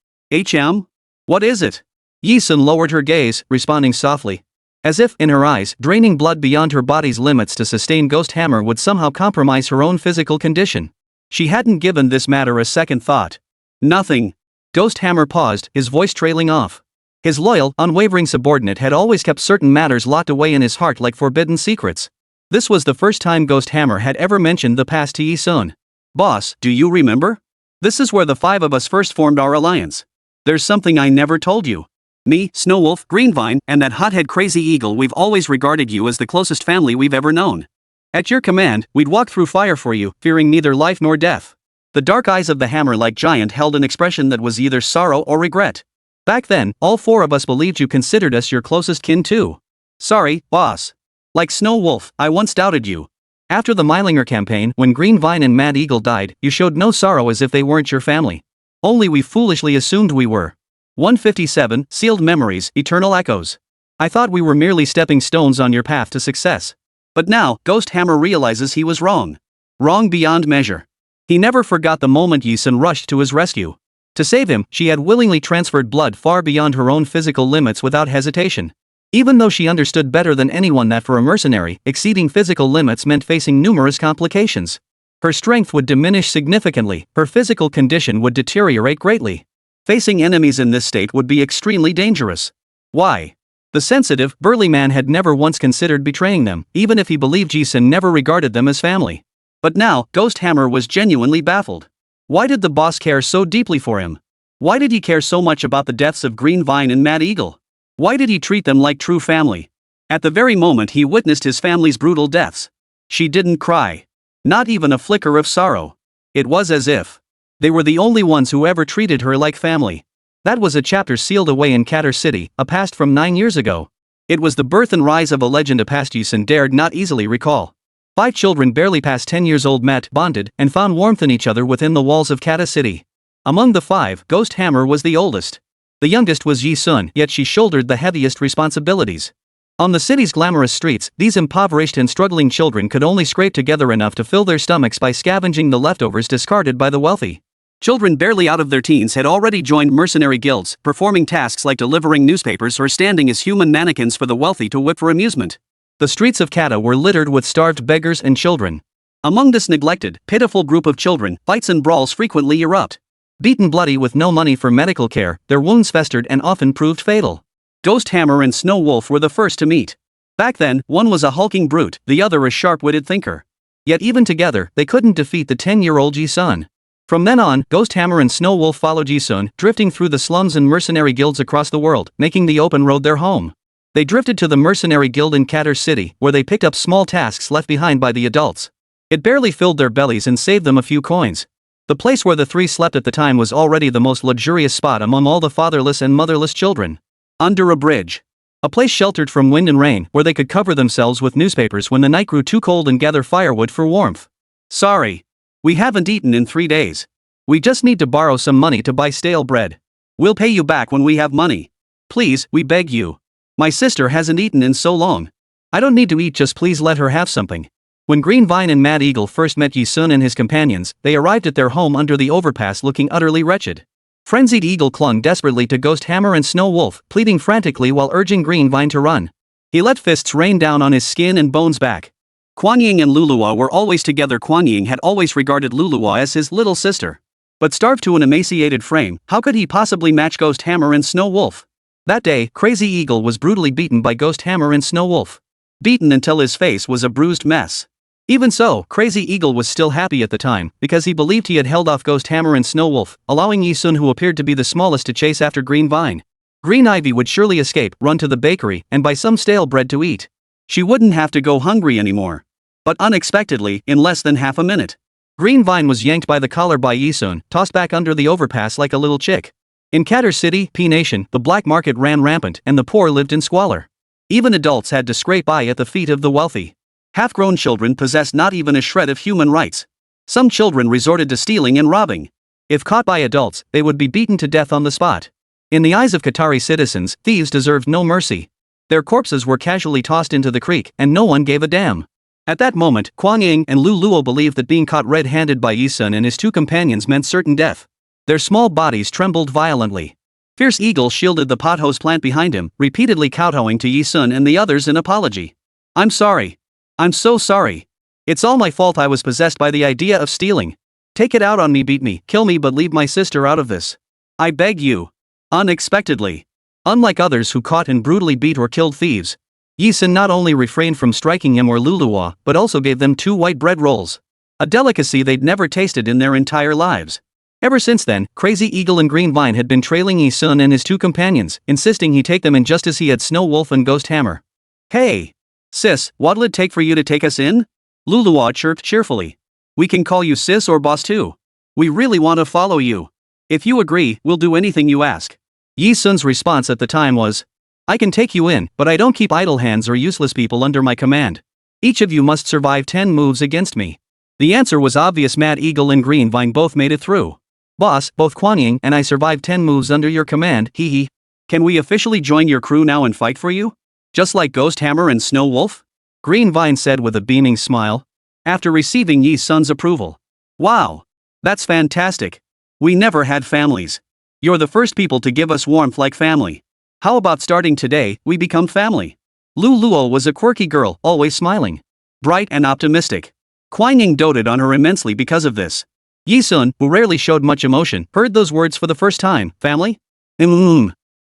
What is it? Yi-sun lowered her gaze, responding softly. As if, in her eyes, draining blood beyond her body's limits to sustain Ghost Hammer would somehow compromise her own physical condition. She hadn't given this matter a second thought. Nothing. Ghost Hammer paused, his voice trailing off. His loyal, unwavering subordinate had always kept certain matters locked away in his heart like forbidden secrets. This was the first time Ghost Hammer had ever mentioned the past to Yi-sun. "Boss, do you remember? This is where the 5 of us first formed our alliance. There's something I never told you. Me, Snowwolf, Greenvine, and that hothead Crazy Eagle, we've always regarded you as the closest family we've ever known. At your command, we'd walk through fire for you, fearing neither life nor death." The dark eyes of the hammer-like giant held an expression that was either sorrow or regret. "Back then, all 4 of us believed you considered us your closest kin too. Sorry, boss. Like Snowwolf, I once doubted you. After the Meilinger campaign, when Green Vine and Mad Eagle died, you showed no sorrow as if they weren't your family. Only we foolishly assumed we were." 157, Sealed Memories, Eternal Echoes. I thought we were merely stepping stones on your path to success. But now, Ghost Hammer realizes he was wrong. Wrong beyond measure. He never forgot the moment Yi-sun rushed to his rescue. To save him, she had willingly transferred blood far beyond her own physical limits without hesitation. Even though she understood better than anyone that for a mercenary, exceeding physical limits meant facing numerous complications. Her strength would diminish significantly, her physical condition would deteriorate greatly. Facing enemies in this state would be extremely dangerous. Why? The sensitive, burly man had never once considered betraying them, even if he believed Yi-sun never regarded them as family. But now, Ghost Hammer was genuinely baffled. Why did the boss care so deeply for him? Why did he care so much about the deaths of Green Vine and Mad Eagle? Why did he treat them like true family? At the very moment he witnessed his family's brutal deaths. She didn't cry. Not even a flicker of sorrow. It was as if they were the only ones who ever treated her like family. That was a chapter sealed away in Katar City, a past from 9 years ago. It was the birth and rise of a legend, a past Yi-sun dared not easily recall. 5 children barely past 10 years old met, bonded, and found warmth in each other within the walls of Katar City. Among the 5, Ghost Hammer was the oldest. The youngest was Yi-sun, yet she shouldered the heaviest responsibilities. On the city's glamorous streets, these impoverished and struggling children could only scrape together enough to fill their stomachs by scavenging the leftovers discarded by the wealthy. Children barely out of their teens had already joined mercenary guilds, performing tasks like delivering newspapers or standing as human mannequins for the wealthy to whip for amusement. The streets of Kata were littered with starved beggars and children. Among this neglected, pitiful group of children, fights and brawls frequently erupt. Beaten bloody with no money for medical care, their wounds festered and often proved fatal. Ghost Hammer and Snow Wolf were the first to meet. Back then, one was a hulking brute, the other a sharp-witted thinker. Yet even together, they couldn't defeat the 10-year-old Yi-sun. From then on, Ghost Hammer and Snow Wolf followed Yi-sun, drifting through the slums and mercenary guilds across the world, making the open road their home. They drifted to the mercenary guild in Katar City, where they picked up small tasks left behind by the adults. It barely filled their bellies and saved them a few coins. The place where the 3 slept at the time was already the most luxurious spot among all the fatherless and motherless children. Under a bridge. A place sheltered from wind and rain, where they could cover themselves with newspapers when the night grew too cold and gather firewood for warmth. Sorry. We haven't eaten in 3 days. We just need to borrow some money to buy stale bread. We'll pay you back when we have money. Please, we beg you. My sister hasn't eaten in so long. I don't need to eat, just please let her have something. When Green Vine and Mad Eagle first met Yi-sun and his companions, they arrived at their home under the overpass looking utterly wretched. Frenzied Eagle clung desperately to Ghost Hammer and Snow Wolf, pleading frantically while urging Green Vine to run. He let fists rain down on his skin and bones back. Kuan Yin and Lulua were always together. Kuan Yin had always regarded Lulua as his little sister. But starved to an emaciated frame, how could he possibly match Ghost Hammer and Snow Wolf? That day, Crazy Eagle was brutally beaten by Ghost Hammer and Snow Wolf. Beaten until his face was a bruised mess. Even so, Crazy Eagle was still happy at the time, because he believed he had held off Ghost Hammer and Snow Wolf, allowing Yi-sun, who appeared to be the smallest, to chase after Green Vine. Green Ivy would surely escape, run to the bakery, and buy some stale bread to eat. She wouldn't have to go hungry anymore. But unexpectedly, in less than half a minute, Green Vine was yanked by the collar by Yi-sun, tossed back under the overpass like a little chick. In Katar City, P-Nation, the black market ran rampant and the poor lived in squalor. Even adults had to scrape by at the feet of the wealthy. Half-grown children possessed not even a shred of human rights. Some children resorted to stealing and robbing. If caught by adults, they would be beaten to death on the spot. In the eyes of Qatari citizens, thieves deserved no mercy. Their corpses were casually tossed into the creek, and no one gave a damn. At that moment, Kuan Yin and Lu Luo believed that being caught red-handed by Yi-sun and his 2 companions meant certain death. Their small bodies trembled violently. Fierce Eagle shielded the pothose plant behind him, repeatedly kowtowing to Yi-sun and the others in apology. I'm sorry. I'm so sorry. It's all my fault. I was possessed by the idea of stealing. Take it out on me, beat me, kill me, but leave my sister out of this. I beg you. Unexpectedly. Unlike others who caught and brutally beat or killed thieves, Yi-sun not only refrained from striking him or Lulua, but also gave them 2 white bread rolls. A delicacy they'd never tasted in their entire lives. Ever since then, Crazy Eagle and Green Vine had been trailing Yi-sun and his 2 companions, insisting he take them in just as he had Snow Wolf and Ghost Hammer. Hey! Sis, what'll it take for you to take us in? Lulua chirped cheerfully. We can call you sis or boss too. We really want to follow you. If you agree, we'll do anything you ask. Yi-sun's response at the time was, I can take you in, but I don't keep idle hands or useless people under my command. Each of you must survive 10 moves against me. The answer was obvious. Mad Eagle and Green Vine both made it through. Boss, both Kuan Yin and I survived 10 moves under your command, hee hee. Can we officially join your crew now and fight for you? Just like Ghost Hammer and Snow Wolf? Green Vine said with a beaming smile, after receiving Yi Sun's approval. Wow! That's fantastic. We never had families. You're the first people to give us warmth like family. How about starting today, we become family? Lu Luo was a quirky girl, always smiling. Bright and optimistic. Kuan Yin doted on her immensely because of this. Yi Sun, who rarely showed much emotion, heard those words for the first time. Family?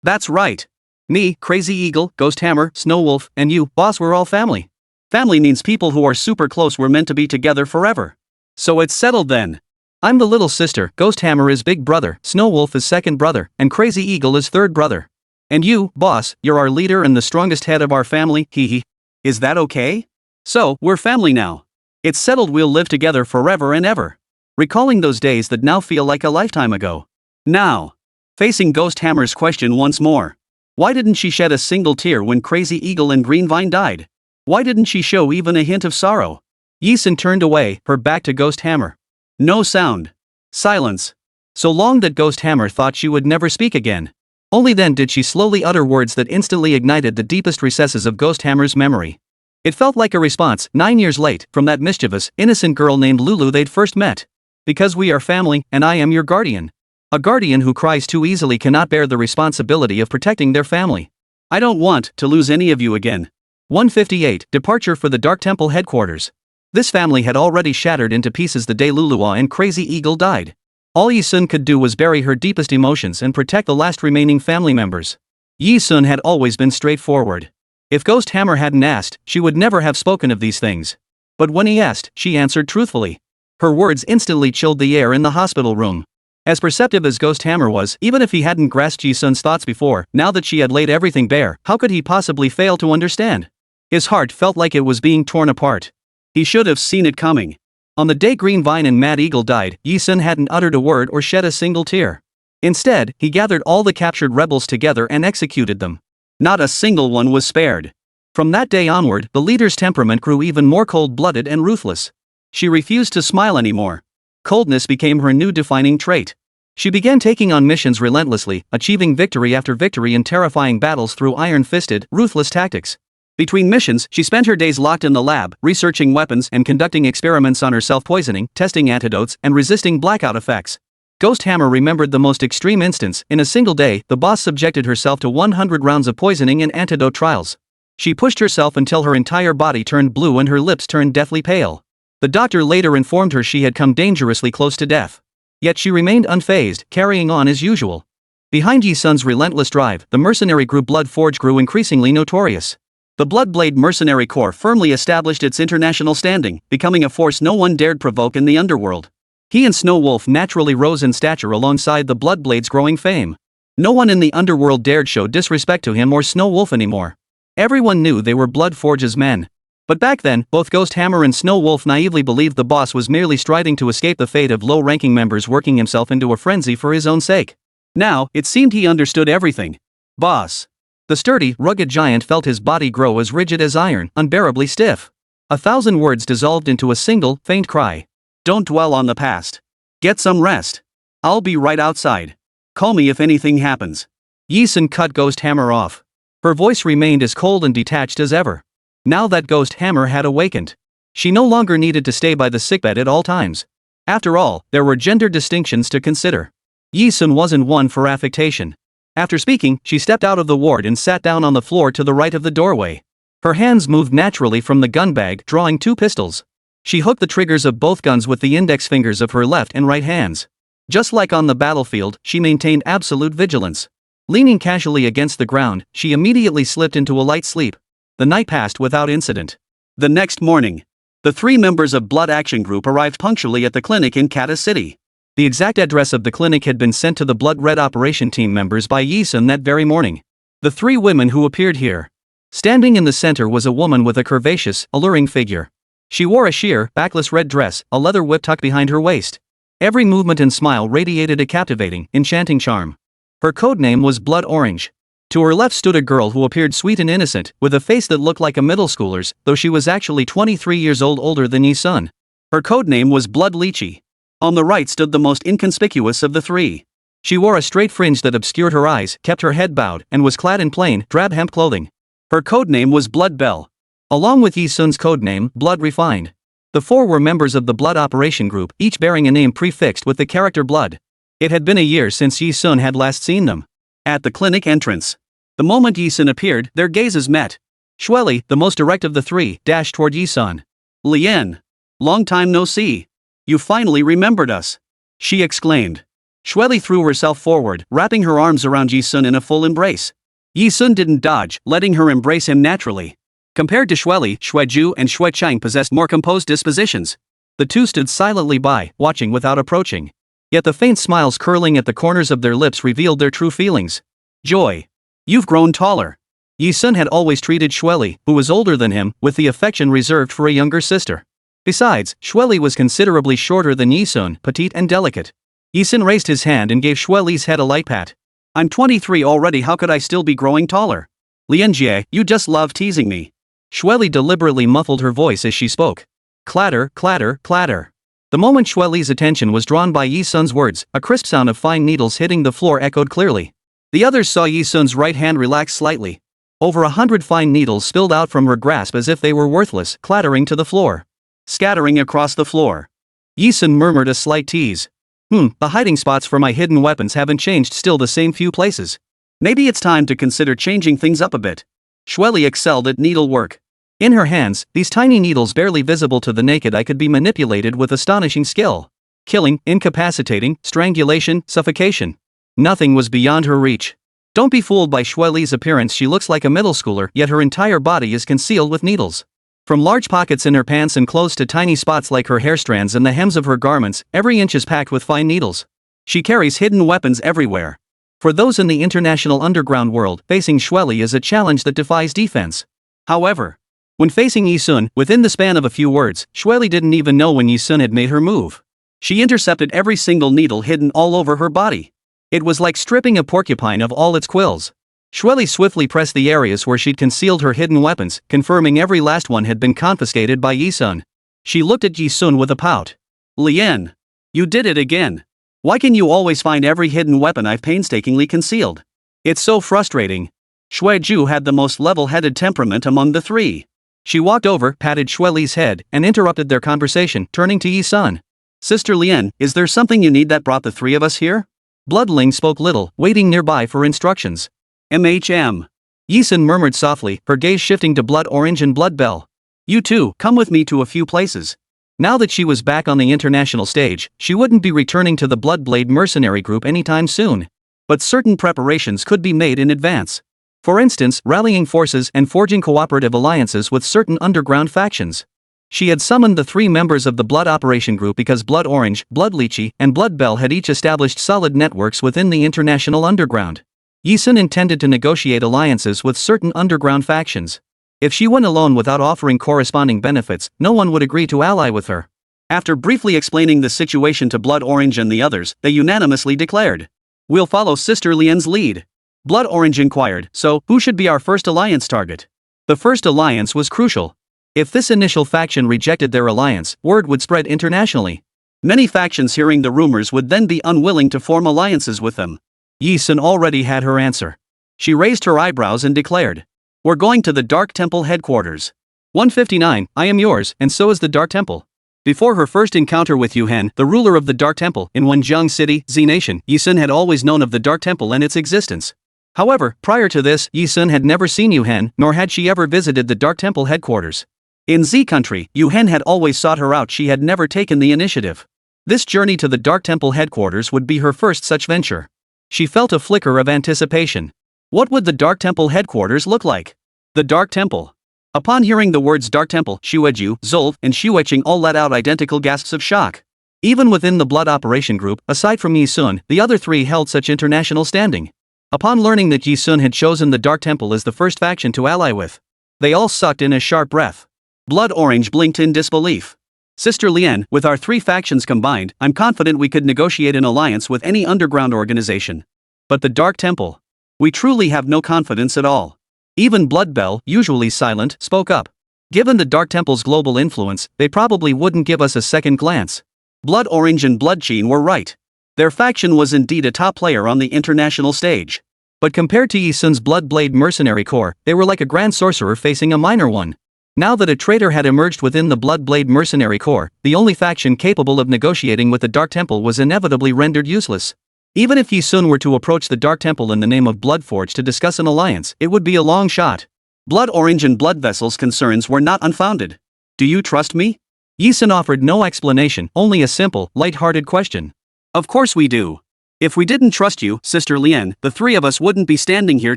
That's right. Me, Crazy Eagle, Ghost Hammer, Snow Wolf, and you, boss, we're all family. Family means people who are super close were meant to be together forever. So it's settled then. I'm the little sister, Ghost Hammer is big brother, Snow Wolf is second brother, and Crazy Eagle is third brother. And you, boss, you're our leader and the strongest head of our family, hee. Is that okay? So, we're family now. It's settled, we'll live together forever and ever. Recalling those days that now feel like a lifetime ago. Now, facing Ghost Hammer's question once more. Why didn't she shed a single tear when Crazy Eagle and Green Vine died? Why didn't she show even a hint of sorrow? Yi Sun turned away, her back to Ghost Hammer. No sound. Silence. So long that Ghost Hammer thought she would never speak again. Only then did she slowly utter words that instantly ignited the deepest recesses of Ghost Hammer's memory. It felt like a response, 9 years late, from that mischievous, innocent girl named Lulu they'd first met. Because we are family, and I am your guardian. A guardian who cries too easily cannot bear the responsibility of protecting their family. I don't want to lose any of you again. 158, Departure for the Dark Temple Headquarters. This family had already shattered into pieces the day Luluwa and Crazy Eagle died. All Yi Sun could do was bury her deepest emotions and protect the last remaining family members. Yi Sun had always been straightforward. If Ghost Hammer hadn't asked, she would never have spoken of these things. But when he asked, she answered truthfully. Her words instantly chilled the air in the hospital room. As perceptive as Ghost Hammer was, even if he hadn't grasped Yi Sun's thoughts before, now that she had laid everything bare, how could he possibly fail to understand? His heart felt like it was being torn apart. He should have seen it coming. On the day Green Vine and Mad Eagle died, Yi Sun hadn't uttered a word or shed a single tear. Instead, he gathered all the captured rebels together and executed them. Not a single one was spared. From that day onward, the leader's temperament grew even more cold-blooded and ruthless. She refused to smile anymore. Coldness became her new defining trait. She began taking on missions relentlessly, achieving victory after victory in terrifying battles through iron-fisted, ruthless tactics. Between missions, she spent her days locked in the lab, researching weapons and conducting experiments on herself, poisoning, testing antidotes, and resisting blackout effects. Ghost Hammer remembered the most extreme instance. In a single day, the boss subjected herself to 100 rounds of poisoning and antidote trials. She pushed herself until her entire body turned blue and her lips turned deathly pale. The doctor later informed her she had come dangerously close to death. Yet she remained unfazed, carrying on as usual. Behind Yi Sun's relentless drive, the mercenary group Blood Forge grew increasingly notorious. The Bloodblade Mercenary Corps firmly established its international standing, becoming a force no one dared provoke in the underworld. He and Snow Wolf naturally rose in stature alongside the Bloodblade's growing fame. No one in the underworld dared show disrespect to him or Snow Wolf anymore. Everyone knew they were Blood Forge's men. But back then, both Ghost Hammer and Snow Wolf naively believed the boss was merely striving to escape the fate of low-ranking members, working himself into a frenzy for his own sake. Now, it seemed he understood everything. Boss. The sturdy, rugged giant felt his body grow as rigid as iron, unbearably stiff. 1,000 words dissolved into a single, faint cry. Don't dwell on the past. Get some rest. I'll be right outside. Call me if anything happens. Yi Sun cut Ghost Hammer off. Her voice remained as cold and detached as ever. Now that Ghost Hammer had awakened, she no longer needed to stay by the sickbed at all times. After all, there were gender distinctions to consider. Yi Sun wasn't one for affectation. After speaking, she stepped out of the ward and sat down on the floor to the right of the doorway. Her hands moved naturally from the gun bag, drawing 2 pistols. She hooked the triggers of both guns with the index fingers of her left and right hands. Just like on the battlefield, she maintained absolute vigilance. Leaning casually against the ground, she immediately slipped into a light sleep. The night passed without incident. The next morning, the 3 members of Blood Action Group arrived punctually at the clinic in Kata City. The exact address of the clinic had been sent to the Blood Red Operation Team members by Yi Sun that very morning. The 3 women who appeared here. Standing in the center was a woman with a curvaceous, alluring figure. She wore a sheer, backless red dress, a leather whip tucked behind her waist. Every movement and smile radiated a captivating, enchanting charm. Her code name was Blood Orange. To her left stood a girl who appeared sweet and innocent, with a face that looked like a middle schooler's, though she was actually 23 years old older than Yi Sun. Her code name was Blood Lychee. On the right stood the most inconspicuous of the 3. She wore a straight fringe that obscured her eyes, kept her head bowed, and was clad in plain, drab hemp clothing. Her codename was Blood Bell, along with Yi Sun's codename, Blood Refined. The four were members of the Blood Operation Group, each bearing a name prefixed with the character Blood. It had been a year since Yi Sun had last seen them. At the clinic entrance. The moment Yi Sun appeared, their gazes met. Xueli, the most erect of the three, dashed toward Yi Sun. Lien. Long time no see. You finally remembered us. She exclaimed. Xueli threw herself forward, wrapping her arms around Yi Sun in a full embrace. Yi Sun didn't dodge, letting her embrace him naturally. Compared to Xueli, Xueju and Xuechang possessed more composed dispositions. The two stood silently by, watching without approaching. Yet the faint smiles curling at the corners of their lips revealed their true feelings. Joy. You've grown taller. Yi Sun had always treated Xueli, who was older than him, with the affection reserved for a younger sister. Besides, Xueli was considerably shorter than Yi Sun, petite and delicate. Yi Sun raised his hand and gave Xueli's head a light pat. I'm 23 already, how could I still be growing taller? Lianjie, you just love teasing me. Xueli deliberately muffled her voice as she spoke. Clatter, clatter, clatter. The moment Xueli's attention was drawn by Yi Sun's words, a crisp sound of fine needles hitting the floor echoed clearly. The others saw Yi Sun's right hand relax slightly. Over 100 fine needles spilled out from her grasp as if they were worthless, clattering to the floor. Scattering across the floor. Yi Sun murmured a slight tease. The hiding spots for my hidden weapons haven't changed, still the same few places. Maybe it's time to consider changing things up a bit. Xueli excelled at needlework. In her hands, these tiny needles barely visible to the naked eye could be manipulated with astonishing skill. Killing, incapacitating, strangulation, suffocation. Nothing was beyond her reach. Don't be fooled by Xueli's appearance, she looks like a middle schooler, yet her entire body is concealed with needles. From large pockets in her pants and clothes to tiny spots like her hair strands and the hems of her garments, every inch is packed with fine needles. She carries hidden weapons everywhere. For those in the international underground world, facing Xueli is a challenge that defies defense. However, when facing Yi Sun, within the span of a few words, Xueli didn't even know when Yi Sun had made her move. She intercepted every single needle hidden all over her body. It was like stripping a porcupine of all its quills. Xueli swiftly pressed the areas where she'd concealed her hidden weapons, confirming every last one had been confiscated by Yi Sun. She looked at Yi Sun with a pout. Lien. You did it again. Why can you always find every hidden weapon I've painstakingly concealed? It's so frustrating. Xueju had the most level-headed temperament among the three. She walked over, patted Xueli's head, and interrupted their conversation, turning to Yi Sun. Sister Lien, is there something you need that brought the three of us here? Bloodling spoke little, waiting nearby for instructions. Yi Sun murmured softly, her gaze shifting to Blood Orange and Blood Bell. You two, come with me to a few places. Now that she was back on the international stage, she wouldn't be returning to the Bloodblade Mercenary group anytime soon. But certain preparations could be made in advance. For instance, rallying forces and forging cooperative alliances with certain underground factions. She had summoned the three members of the Blood Operation Group because Blood Orange, Blood Lychee, and Blood Bell had each established solid networks within the international underground. Yi Sun intended to negotiate alliances with certain underground factions. If she went alone without offering corresponding benefits, no one would agree to ally with her. After briefly explaining the situation to Blood Orange and the others, they unanimously declared, "We'll follow Sister Lien's lead." Blood Orange inquired, "So, who should be our first alliance target?" The first alliance was crucial. If this initial faction rejected their alliance, word would spread internationally. Many factions hearing the rumors would then be unwilling to form alliances with them. Yi Sun already had her answer. She raised her eyebrows and declared, "We're going to the Dark Temple headquarters." 159, I am yours, and so is the Dark Temple. Before her first encounter with Yu Hen, the ruler of the Dark Temple in Wenjiang City, Z Nation, Yi Sun had always known of the Dark Temple and its existence. However, prior to this, Yi Sun had never seen Yu Hen, nor had she ever visited the Dark Temple headquarters. In Z country, Yu Hen had always sought her out, she had never taken the initiative. This journey to the Dark Temple headquarters would be her first such venture. She felt a flicker of anticipation. What would the Dark Temple headquarters look like? The Dark Temple. Upon hearing the words Dark Temple, Xueju, Zolv, and Xueching all let out identical gasps of shock. Even within the Blood Operation Group, aside from Yi Sun, the other three held such international standing. Upon learning that Yi Sun had chosen the Dark Temple as the first faction to ally with, they all sucked in a sharp breath. Blood Orange blinked in disbelief. Sister Lien, with our three factions combined, I'm confident we could negotiate an alliance with any underground organization. But the Dark Temple? We truly have no confidence at all. Even Blood Bell, usually silent, spoke up. Given the Dark Temple's global influence, they probably wouldn't give us a second glance. Blood Orange and Blood Cheen were right. Their faction was indeed a top player on the international stage. But compared to Yi Sun's Bloodblade mercenary corps, they were like a grand sorcerer facing a minor one. Now that a traitor had emerged within the Bloodblade mercenary corps, the only faction capable of negotiating with the Dark Temple was inevitably rendered useless. Even if Yi Sun were to approach the Dark Temple in the name of Bloodforge to discuss an alliance, it would be a long shot. Blood Orange and Blood Vessel's concerns were not unfounded. Do you trust me? Yi Sun offered no explanation, only a simple, light-hearted question. Of course we do. If we didn't trust you, Sister Lien, the three of us wouldn't be standing here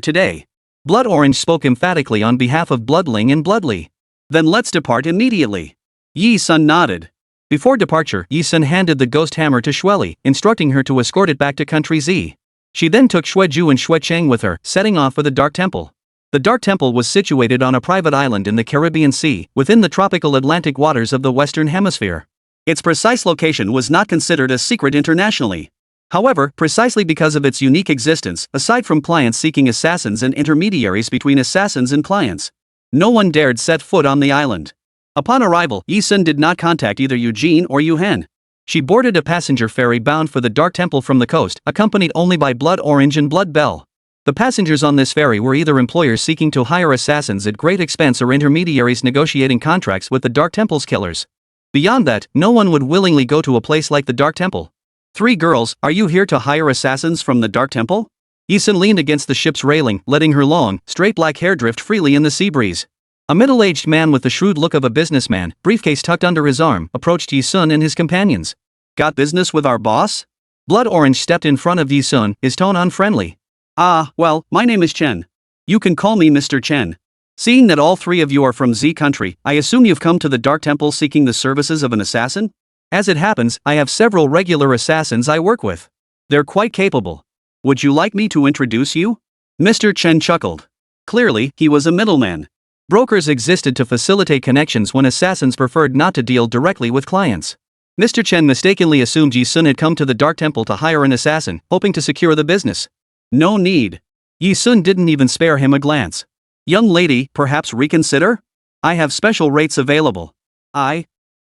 today. Blood Orange spoke emphatically on behalf of Bloodling and Bloodly. Then let's depart immediately. Yi Sun nodded. Before departure, Yi Sun handed the ghost hammer to Xueli, instructing her to escort it back to Country Z. She then took Xueju and Xuecheng with her, setting off for the Dark Temple. The Dark Temple was situated on a private island in the Caribbean Sea, within the tropical Atlantic waters of the Western Hemisphere. Its precise location was not considered a secret internationally. However, precisely because of its unique existence, aside from clients seeking assassins and intermediaries between assassins and clients, no one dared set foot on the island. Upon arrival, Yi Sun did not contact either Eugene or Yu Hen. She boarded a passenger ferry bound for the Dark Temple from the coast, accompanied only by Blood Orange and Blood Bell. The passengers on this ferry were either employers seeking to hire assassins at great expense or intermediaries negotiating contracts with the Dark Temple's killers. Beyond that, no one would willingly go to a place like the Dark Temple. "Three girls, are you here to hire assassins from the Dark Temple?" Yi Sun leaned against the ship's railing, letting her long, straight black hair drift freely in the sea breeze. A middle-aged man with the shrewd look of a businessman, briefcase tucked under his arm, approached Yi Sun and his companions. "Got business with our boss?" Blood Orange stepped in front of Yi Sun, his tone unfriendly. "Ah, well, my name is Chen. You can call me Mr. Chen. Seeing that all three of you are from Z country, I assume you've come to the Dark Temple seeking the services of an assassin? As it happens, I have several regular assassins I work with. They're quite capable. Would you like me to introduce you?" Mr. Chen chuckled. Clearly, he was a middleman. Brokers existed to facilitate connections when assassins preferred not to deal directly with clients. Mr. Chen mistakenly assumed Yi Sun had come to the Dark Temple to hire an assassin, hoping to secure the business. No need. Yi Sun didn't even spare him a glance. "Young lady, perhaps reconsider? I have special rates available."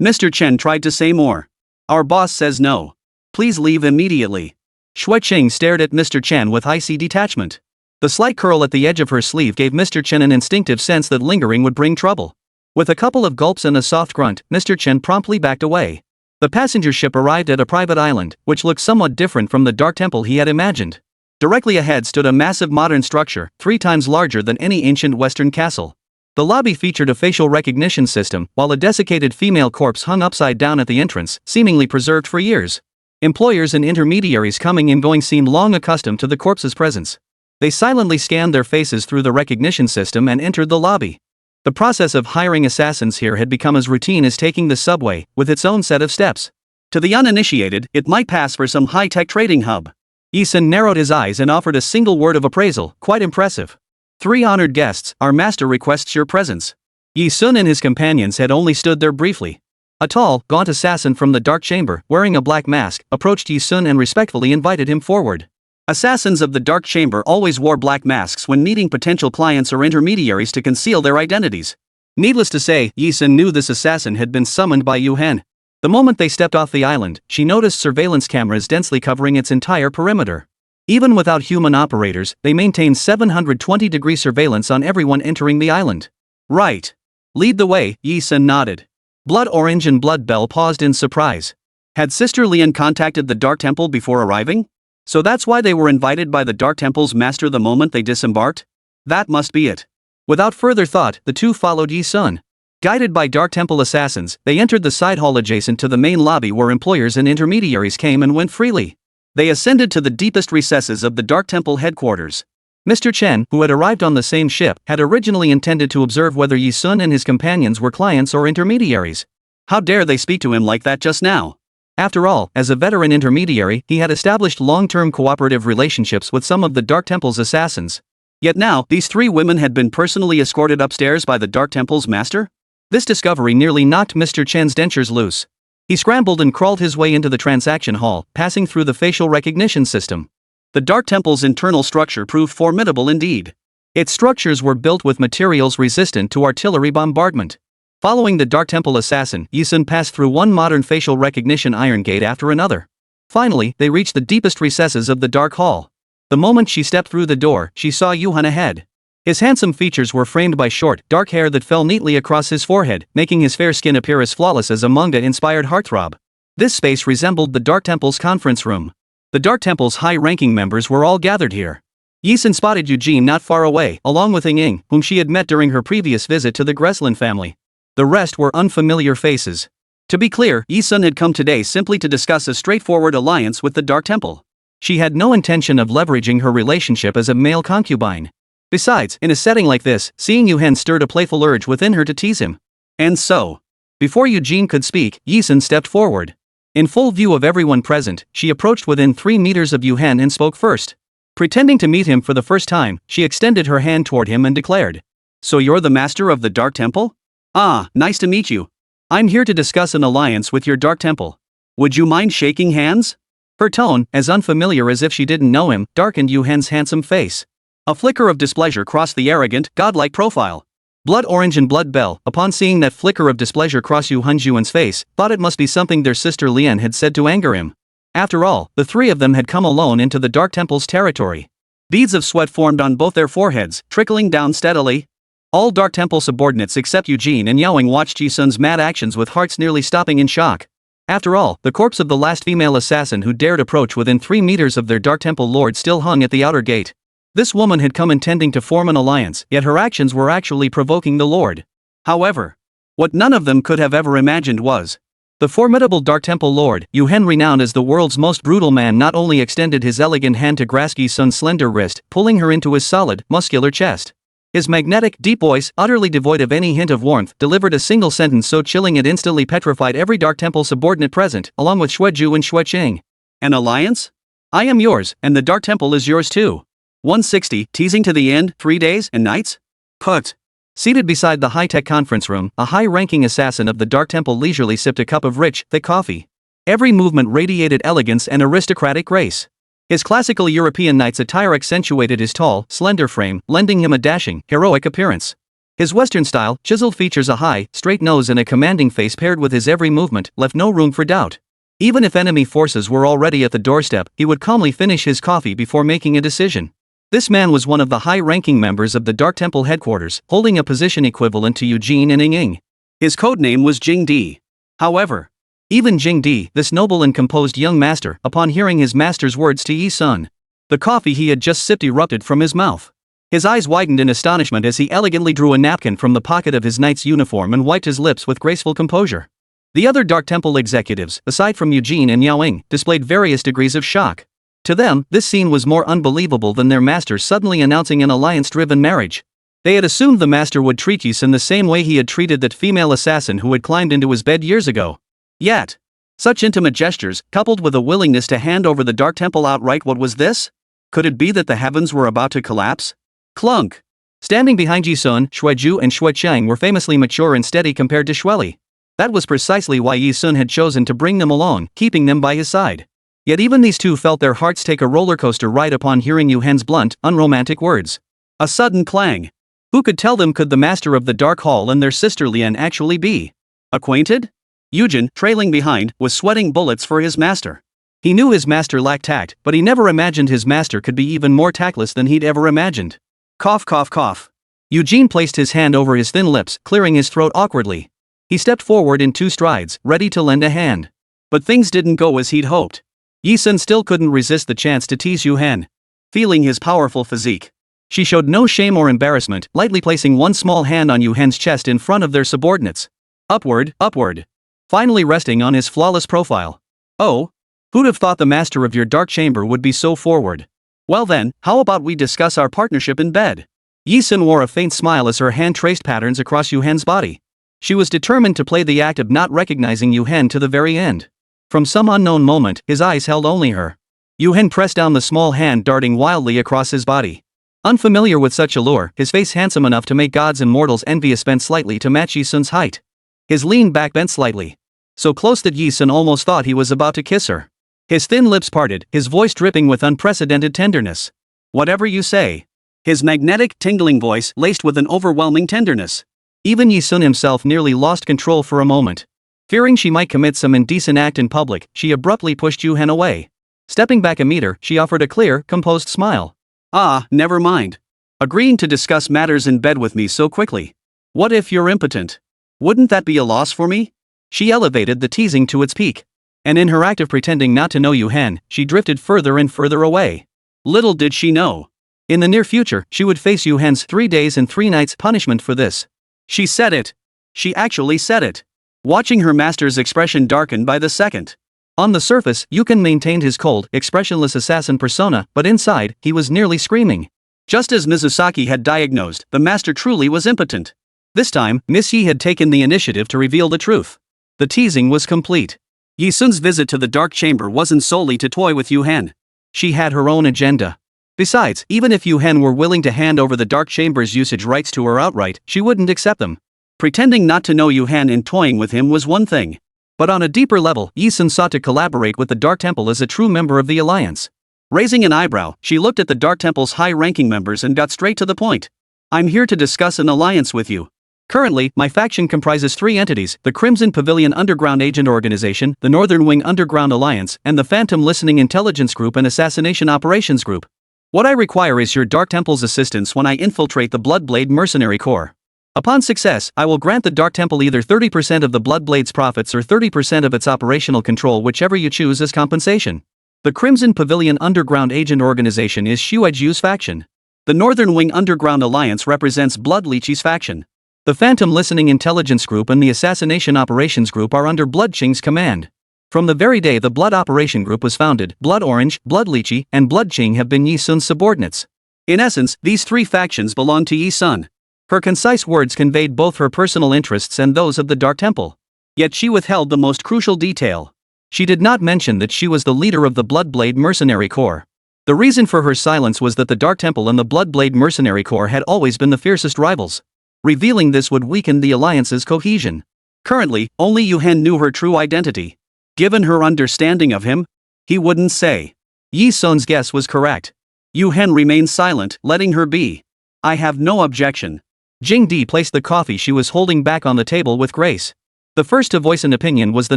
Mr. Chen tried to say more. "Our boss says no. Please leave immediately." Xuecheng stared at Mr. Chen with icy detachment. The slight curl at the edge of her sleeve gave Mr. Chen an instinctive sense that lingering would bring trouble. With a couple of gulps and a soft grunt, Mr. Chen promptly backed away. The passenger ship arrived at a private island, which looked somewhat different from the Dark Temple he had imagined. Directly ahead stood a massive modern structure, 3 times larger than any ancient Western castle. The lobby featured a facial recognition system, while a desiccated female corpse hung upside down at the entrance, seemingly preserved for years. Employers and intermediaries coming and going seemed long accustomed to the corpse's presence. They silently scanned their faces through the recognition system and entered the lobby. The process of hiring assassins here had become as routine as taking the subway, with its own set of steps. To the uninitiated, it might pass for some high-tech trading hub. Yi Sun narrowed his eyes and offered a single word of appraisal, quite impressive. "3 honored guests, our master requests your presence." Yi Sun and his companions had only stood there briefly. A tall, gaunt assassin from the Dark Chamber, wearing a black mask, approached Yi Sun and respectfully invited him forward. Assassins of the Dark Chamber always wore black masks when meeting potential clients or intermediaries to conceal their identities. Needless to say, Yi Sun knew this assassin had been summoned by Yu Hen. The moment they stepped off the island, she noticed surveillance cameras densely covering its entire perimeter. Even without human operators, they maintained 720-degree surveillance on everyone entering the island. "Right. Lead the way," Yi Sun nodded. Blood Orange and Blood Bell paused in surprise. Had Sister Lien contacted the Dark Temple before arriving? So that's why they were invited by the Dark Temple's master the moment they disembarked? That must be it. Without further thought, the two followed Yi Sun. Guided by Dark Temple assassins, they entered the side hall adjacent to the main lobby where employers and intermediaries came and went freely. They ascended to the deepest recesses of the Dark Temple headquarters. Mr. Chen, who had arrived on the same ship, had originally intended to observe whether Yi Sun and his companions were clients or intermediaries. How dare they speak to him like that just now? After all, as a veteran intermediary, he had established long-term cooperative relationships with some of the Dark Temple's assassins. Yet now, these 3 women had been personally escorted upstairs by the Dark Temple's master? This discovery nearly knocked Mr. Chen's dentures loose. He scrambled and crawled his way into the transaction hall, passing through the facial recognition system. The Dark Temple's internal structure proved formidable indeed. Its structures were built with materials resistant to artillery bombardment. Following the Dark Temple assassin, Yi Sun passed through one modern facial recognition iron gate after another. Finally, they reached the deepest recesses of the Dark Hall. The moment she stepped through the door, she saw Yu Hen ahead. His handsome features were framed by short, dark hair that fell neatly across his forehead, making his fair skin appear as flawless as a manga-inspired heartthrob. This space resembled the Dark Temple's conference room. The Dark Temple's high-ranking members were all gathered here. Yi Sun spotted Eugene not far away, along with Ying, whom she had met during her previous visit to the Greslin family. The rest were unfamiliar faces. To be clear, Yi Sun had come today simply to discuss a straightforward alliance with the Dark Temple. She had no intention of leveraging her relationship as a male concubine. Besides, in a setting like this, seeing Yu Hen stirred a playful urge within her to tease him. And so, before Eugene could speak, Yi Sun stepped forward. In full view of everyone present, she approached within 3 meters of Yu Hen and spoke first. Pretending to meet him for the first time, she extended her hand toward him and declared, "So you're the master of the Dark Temple? Ah, nice to meet you. I'm here to discuss an alliance with your Dark Temple. Would you mind shaking hands?" Her tone, as unfamiliar as if she didn't know him, darkened Yu Hen's handsome face. A flicker of displeasure crossed the arrogant, godlike profile. Blood Orange and Blood Bell, upon seeing that flicker of displeasure cross Yu Hen's face, thought it must be something their sister Lian had said to anger him. After all, the three of them had come alone into the Dark Temple's territory. Beads of sweat formed on both their foreheads, trickling down steadily. All Dark Temple subordinates except Eugene and Yaoing watched Yi Sun's mad actions with hearts nearly stopping in shock. After all, the corpse of the last female assassin who dared approach within 3 meters of their Dark Temple lord still hung at the outer gate. This woman had come intending to form an alliance, yet her actions were actually provoking the lord. However, what none of them could have ever imagined was, the formidable Dark Temple lord, Yu Hen, renowned as the world's most brutal man, not only extended his elegant hand to grasp Yi Sun's slender wrist, pulling her into his solid, muscular chest. His magnetic, deep voice, utterly devoid of any hint of warmth, delivered a single sentence so chilling it instantly petrified every Dark Temple subordinate present, along with Xueju and Xueqing. "An alliance? I am yours, and the Dark Temple is yours too." 160, teasing to the end, 3 days and nights? Put. Seated beside the high-tech conference room, a high-ranking assassin of the Dark Temple leisurely sipped a cup of rich, thick coffee. Every movement radiated elegance and aristocratic grace. His classical European knight's attire accentuated his tall, slender frame, lending him a dashing, heroic appearance. His Western-style, chiseled features, a high, straight nose and a commanding face paired with his every movement, left no room for doubt. Even if enemy forces were already at the doorstep, he would calmly finish his coffee before making a decision. This man was one of the high-ranking members of the Dark Temple headquarters, holding a position equivalent to Eugene and Ying. His codename was Jing Di. However, even Jing Di, this noble and composed young master, upon hearing his master's words to Yi Sun, the coffee he had just sipped erupted from his mouth. His eyes widened in astonishment as he elegantly drew a napkin from the pocket of his knight's uniform and wiped his lips with graceful composure. The other Dark Temple executives, aside from Eugene and Yaoing, displayed various degrees of shock. To them, this scene was more unbelievable than their master suddenly announcing an alliance-driven marriage. They had assumed the master would treat Yi Sun the same way he had treated that female assassin who had climbed into his bed years ago. Yet, such intimate gestures, coupled with a willingness to hand over the Dark Temple outright, what was this? Could it be that the heavens were about to collapse? Clunk! Standing behind Yi Sun, Xueju and Xueqing were famously mature and steady compared to Xueli. That was precisely why Yi Sun had chosen to bring them along, keeping them by his side. Yet even these two felt their hearts take a roller coaster ride upon hearing Yu Hen's blunt, unromantic words. A sudden clang. Who could tell them could the master of the Dark Hall and their sister Lian actually be acquainted? Eugene, trailing behind, was sweating bullets for his master. He knew his master lacked tact, but he never imagined his master could be even more tactless than he'd ever imagined. Cough, cough, cough. Eugene placed his hand over his thin lips, clearing his throat awkwardly. He stepped forward in 2 strides, ready to lend a hand. But things didn't go as he'd hoped. Yi Sun still couldn't resist the chance to tease Yu Hen. Feeling his powerful physique, she showed no shame or embarrassment, lightly placing one small hand on Yu Hen's chest in front of their subordinates. Upward, upward. Finally resting on his flawless profile. Oh? Who'd have thought the master of your dark chamber would be so forward? Well then, how about we discuss our partnership in bed? Yi Sun wore a faint smile as her hand traced patterns across Yu Hen's body. She was determined to play the act of not recognizing Yu Hen to the very end. From some unknown moment, his eyes held only her. Yu Hen pressed down the small hand darting wildly across his body. Unfamiliar with such allure, his face handsome enough to make gods and mortals envious bent slightly to match Yi Sun's height. His lean back bent slightly. So close that Yi Sun almost thought he was about to kiss her. His thin lips parted, his voice dripping with unprecedented tenderness. Whatever you say. His magnetic, tingling voice laced with an overwhelming tenderness. Even Yi Sun himself nearly lost control for a moment. Fearing she might commit some indecent act in public, she abruptly pushed Yu Hen away. Stepping back a meter, she offered a clear, composed smile. Ah, never mind. Agreeing to discuss matters in bed with me so quickly. What if you're impotent? Wouldn't that be a loss for me? She elevated the teasing to its peak. And in her act of pretending not to know Yu Hen, she drifted further and further away. Little did she know. In the near future, she would face Yu Hen's 3 days and 3 nights punishment for this. She said it. She actually said it. Watching her master's expression darken by the second. On the surface, Yu Hen maintained his cold, expressionless assassin persona, but inside, he was nearly screaming. Just as Mizusaki had diagnosed, the master truly was impotent. This time, Miss Yi had taken the initiative to reveal the truth. The teasing was complete. Yi Sun's visit to the dark chamber wasn't solely to toy with Yu Hen. She had her own agenda. Besides, even if Yu Hen were willing to hand over the dark chamber's usage rights to her outright, she wouldn't accept them. Pretending not to know Yu Hen and toying with him was one thing. But on a deeper level, Yi Sun sought to collaborate with the Dark Temple as a true member of the alliance. Raising an eyebrow, she looked at the Dark Temple's high-ranking members and got straight to the point. I'm here to discuss an alliance with you. Currently, my faction comprises 3 entities: the Crimson Pavilion Underground Agent Organization, the Northern Wing Underground Alliance, and the Phantom Listening Intelligence Group and Assassination Operations Group. What I require is your Dark Temple's assistance when I infiltrate the Bloodblade Mercenary Corps. Upon success, I will grant the Dark Temple either 30% of the Bloodblade's profits or 30% of its operational control, whichever you choose as compensation. The Crimson Pavilion Underground Agent Organization is Shuaiju's faction. The Northern Wing Underground Alliance represents Blood Lychee's faction. The Phantom Listening Intelligence Group and the Assassination Operations Group are under Blood Qing's command. From the very day the Blood Operation Group was founded, Blood Orange, Blood Lychee, and Blood Qing have been Yi Sun's subordinates. In essence, these 3 factions belong to Yi Sun. Her concise words conveyed both her personal interests and those of the Dark Temple. Yet she withheld the most crucial detail. She did not mention that she was the leader of the Bloodblade Mercenary Corps. The reason for her silence was that the Dark Temple and the Bloodblade Mercenary Corps had always been the fiercest rivals. Revealing this would weaken the alliance's cohesion. Currently, only Yu Hen knew her true identity. Given her understanding of him, he wouldn't say. Yi Sun's guess was correct. Yu Hen remained silent, letting her be. I have no objection. Jing Di placed the coffee she was holding back on the table with grace. The first to voice an opinion was the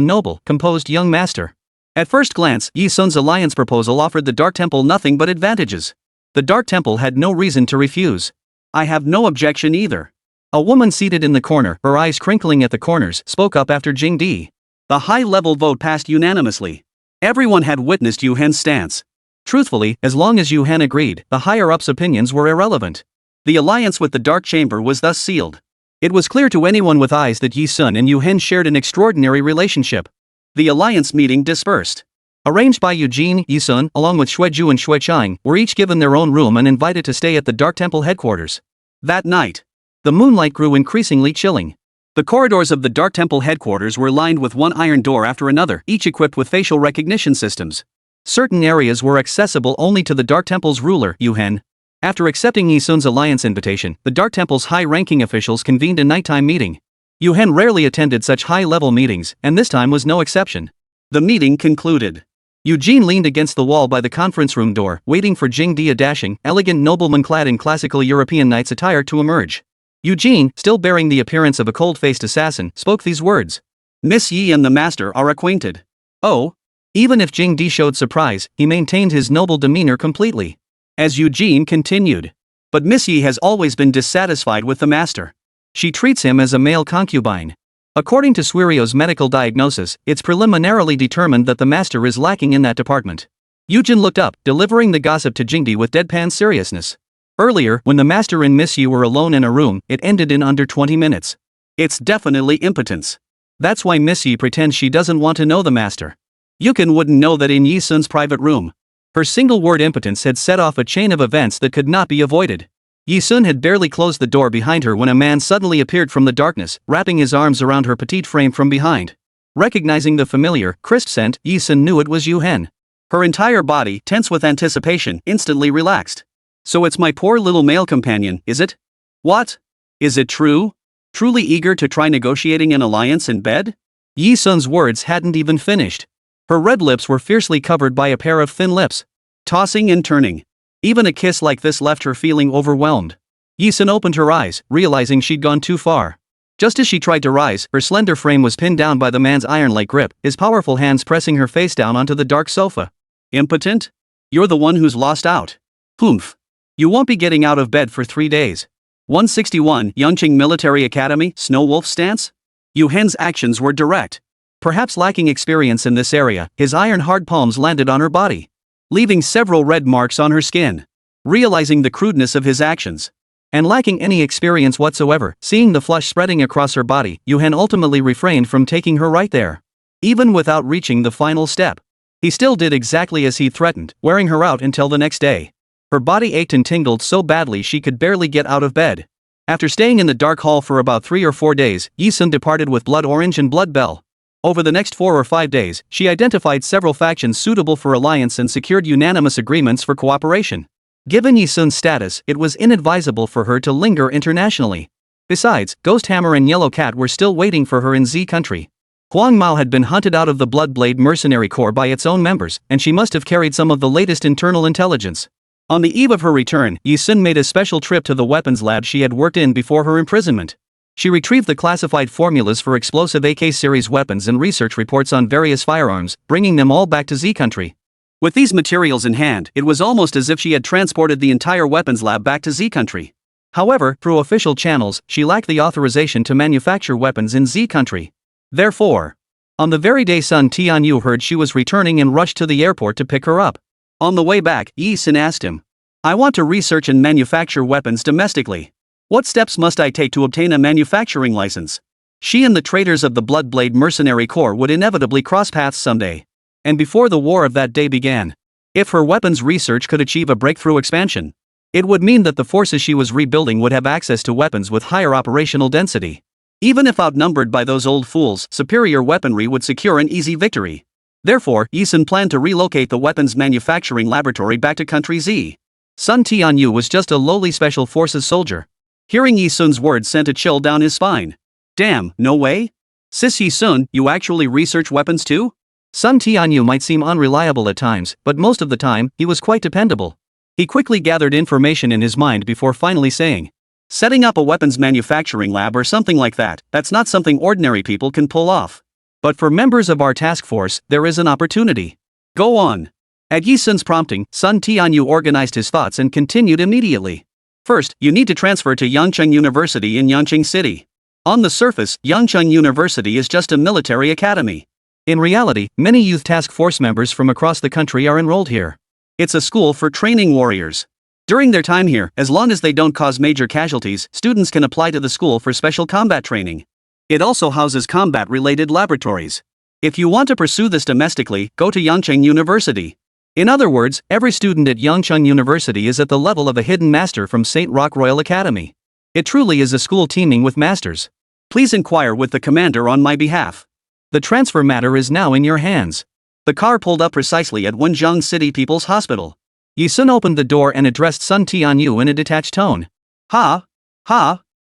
noble, composed young master. At first glance, Yi Sun's alliance proposal offered the Dark Temple nothing but advantages. The Dark Temple had no reason to refuse. I have no objection either. A woman seated in the corner, her eyes crinkling at the corners, spoke up after Jing Di. The high-level vote passed unanimously. Everyone had witnessed Yu Hen's stance. Truthfully, as long as Yu Hen agreed, the higher-ups' opinions were irrelevant. The alliance with the Dark Chamber was thus sealed. It was clear to anyone with eyes that Yi Sun and Yu Hen shared an extraordinary relationship. The alliance meeting dispersed. Arranged by Eugene, Yi Sun, along with Shuaiju and Shuaichang, were each given their own room and invited to stay at the Dark Temple headquarters. That night, the moonlight grew increasingly chilling. The corridors of the Dark Temple headquarters were lined with one iron door after another, each equipped with facial recognition systems. Certain areas were accessible only to the Dark Temple's ruler, Yu Hen. After accepting Yi Sun's alliance invitation, the Dark Temple's high-ranking officials convened a nighttime meeting. Yu Hen rarely attended such high-level meetings, and this time was no exception. The meeting concluded. Eugene leaned against the wall by the conference room door, waiting for Jing Di, a dashing, elegant nobleman clad in classical European knight's attire, to emerge. Eugene, still bearing the appearance of a cold-faced assassin, spoke these words. Miss Yi and the master are acquainted. Oh? Even if Jing Di showed surprise, he maintained his noble demeanor completely. As Eugene continued. But Miss Yi has always been dissatisfied with the master. She treats him as a male concubine. According to Suirio's medical diagnosis, it's preliminarily determined that the master is lacking in that department. Eugene looked up, delivering the gossip to Jing Di with deadpan seriousness. Earlier, when the master and Miss Yi were alone in a room, it ended in under 20 minutes. It's definitely impotence. That's why Miss Yi pretends she doesn't want to know the master. Yukin wouldn't know that in Yi Sun's private room. Her single-word impotence had set off a chain of events that could not be avoided. Yi Sun had barely closed the door behind her when a man suddenly appeared from the darkness, wrapping his arms around her petite frame from behind. Recognizing the familiar, crisp scent, Yi Sun knew it was Yu Hen. Her entire body, tense with anticipation, instantly relaxed. So it's my poor little male companion, is it? What? Is it true? Truly eager to try negotiating an alliance in bed? Yi Sun's words hadn't even finished. Her red lips were fiercely covered by a pair of thin lips. Tossing and turning. Even a kiss like this left her feeling overwhelmed. Yi Sun opened her eyes, realizing she'd gone too far. Just as she tried to rise, her slender frame was pinned down by the man's iron-like grip, his powerful hands pressing her face down onto the dark sofa. Impotent? You're the one who's lost out. Humph. You won't be getting out of bed for 3 days. 161 Yangqing Military Academy, Snow Wolf stance? Yu Hen's actions were direct. Perhaps lacking experience in this area, his iron-hard palms landed on her body, leaving several red marks on her skin. Realizing the crudeness of his actions, and lacking any experience whatsoever, seeing the flush spreading across her body, Yu Hen ultimately refrained from taking her right there. Even without reaching the final step, he still did exactly as he threatened, wearing her out until the next day. Her body ached and tingled so badly she could barely get out of bed. After staying in the dark hall for about 3 or 4 days, Yi Sun departed with Blood Orange and Blood Bell. Over the next 4 or 5 days, she identified several factions suitable for alliance and secured unanimous agreements for cooperation. Given Yi Sun's status, it was inadvisable for her to linger internationally. Besides, Ghost Hammer and Yellow Cat were still waiting for her in Z country. Huang Mao had been hunted out of the Bloodblade Mercenary Corps by its own members, and she must have carried some of the latest internal intelligence. On the eve of her return, Yi Sun made a special trip to the weapons lab she had worked in before her imprisonment. She retrieved the classified formulas for explosive AK series weapons and research reports on various firearms, bringing them all back to Z country. With these materials in hand, it was almost as if she had transported the entire weapons lab back to Z country. However, through official channels, she lacked the authorization to manufacture weapons in Z country. Therefore, on the very day Sun Tianyu heard she was returning and rushed to the airport to pick her up. On the way back, Yi Sun asked him, "I want to research and manufacture weapons domestically. What steps must I take to obtain a manufacturing license?" She and the traitors of the Bloodblade Mercenary Corps would inevitably cross paths someday. And before the war of that day began, if her weapons research could achieve a breakthrough expansion, it would mean that the forces she was rebuilding would have access to weapons with higher operational density. Even if outnumbered by those old fools, superior weaponry would secure an easy victory. Therefore, Yi Sun planned to relocate the weapons manufacturing laboratory back to Country Z. Sun Tianyu was just a lowly special forces soldier. Hearing Yi Sun's words sent a chill down his spine. Damn, no way? Sis Yi Sun, you actually research weapons too? Sun Tianyu might seem unreliable at times, but most of the time, he was quite dependable. He quickly gathered information in his mind before finally saying, "Setting up a weapons manufacturing lab or something like that, that's not something ordinary people can pull off. But for members of our task force, there is an opportunity. Go on." At Yi Sun's prompting, Sun Tianyu organized his thoughts and continued immediately. "First, you need to transfer to Yangcheng University in Yangcheng City. On the surface, Yangcheng University is just a military academy. In reality, many youth task force members from across the country are enrolled here. It's a school for training warriors. During their time here, as long as they don't cause major casualties, students can apply to the school for special combat training. It also houses combat-related laboratories. If you want to pursue this domestically, go to Yangcheng University." In other words, every student at Yangcheng University is at the level of a hidden master from St. Rock Royal Academy. It truly is a school teeming with masters. Please inquire with the commander on my behalf. The transfer matter is now in your hands. The car pulled up precisely at Wenzhong City People's Hospital. Yi Sun opened the door and addressed Sun Tianyu in a detached tone. Ha?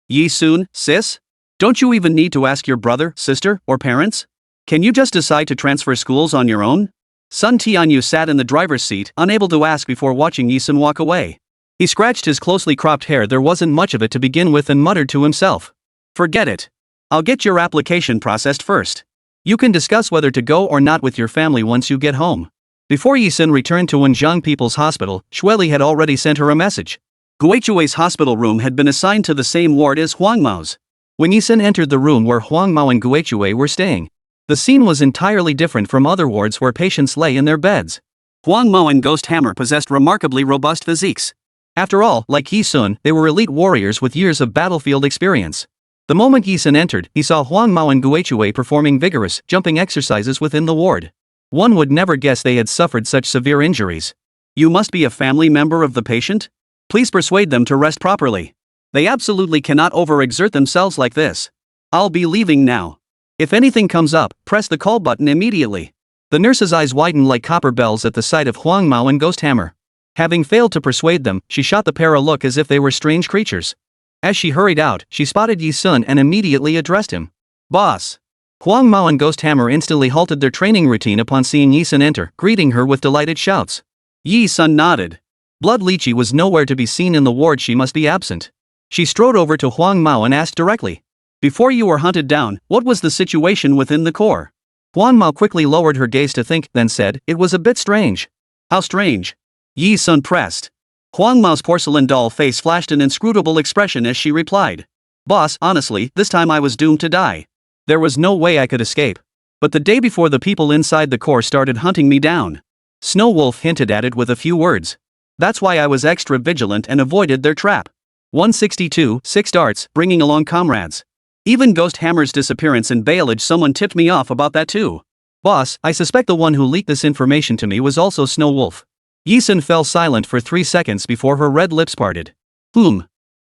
Yi Sun, sis? Don't you even need to ask your brother, sister, or parents? Can you just decide to transfer schools on your own? Sun Tianyu sat in the driver's seat, unable to ask before watching Yi Sun walk away. He scratched his closely cropped hair, there wasn't much of it to begin with, and muttered to himself. Forget it. I'll get your application processed first. You can discuss whether to go or not with your family once you get home. Before Yi Sun returned to Wenzhong People's Hospital, Xueli had already sent her a message. Guichui's hospital room had been assigned to the same ward as Huang Mao's. When Yi Sun entered the room where Huang Mao and Guichui were staying, the scene was entirely different from other wards where patients lay in their beds. Huang Mao and Ghost Hammer possessed remarkably robust physiques. After all, like Yi Sun, they were elite warriors with years of battlefield experience. The moment Yi Sun entered, he saw Huang Mao and Guichui performing vigorous, jumping exercises within the ward. One would never guess they had suffered such severe injuries. You must be a family member of the patient? Please persuade them to rest properly. They absolutely cannot overexert themselves like this. I'll be leaving now. If anything comes up, press the call button immediately. The nurse's eyes widened like copper bells at the sight of Huang Mao and Ghost Hammer. Having failed to persuade them, she shot the pair a look as if they were strange creatures. As she hurried out, she spotted Yi Sun and immediately addressed him. "Boss." Huang Mao and Ghost Hammer instantly halted their training routine upon seeing Yi Sun enter, greeting her with delighted shouts. Yi Sun nodded. Blood Lychee was nowhere to be seen in the ward, she must be absent. She strode over to Huang Mao and asked directly. "Before you were hunted down, what was the situation within the corps?" Huang Mao quickly lowered her gaze to think, then said, "It was a bit strange. How strange. Yi Sun pressed. Huang Mao's porcelain doll face flashed an inscrutable expression as she replied. Boss, honestly, this time I was doomed to die. There was no way I could escape. But the day before, the people inside the core started hunting me down. Snow Wolf hinted at it with a few words. That's why I was extra vigilant and avoided their trap. 162, 6 darts, bringing along comrades. Even Ghost Hammer's disappearance and bailage, someone tipped me off about that too. Boss, I suspect the one who leaked this information to me was also Snow Wolf. Yi Sun fell silent for 3 seconds before her red lips parted.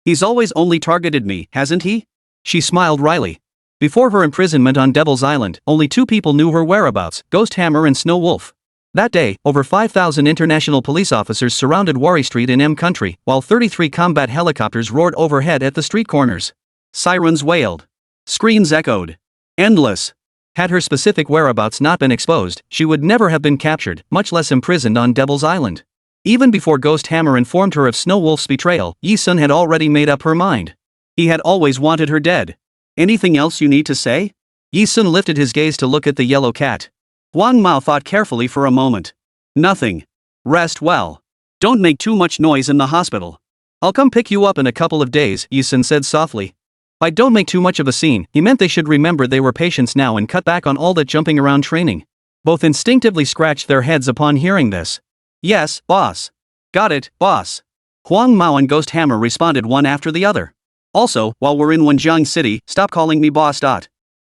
He's always only targeted me, hasn't he? She smiled wryly. Before her imprisonment on Devil's Island, only 2 people knew her whereabouts, Ghost Hammer and Snow Wolf. That day, over 5,000 international police officers surrounded Wari Street in M Country, while 33 combat helicopters roared overhead at the street corners. Sirens wailed. Screams echoed. Endless. Had her specific whereabouts not been exposed, she would never have been captured, much less imprisoned on Devil's Island. Even before Ghost Hammer informed her of Snow Wolf's betrayal, Yi Sun had already made up her mind. He had always wanted her dead. Anything else you need to say? Yi Sun lifted his gaze to look at the yellow cat. Huang Mao thought carefully for a moment. Nothing. Rest well. Don't make too much noise in the hospital. I'll come pick you up in a couple of days, Yi Sun said softly. By don't make too much of a scene, he meant they should remember they were patients now and cut back on all that jumping around training. Both instinctively scratched their heads upon hearing this. Yes, boss. Got it, boss. Huang Mao and Ghost Hammer responded one after the other. Also, while we're in Wenjiang City, stop calling me boss.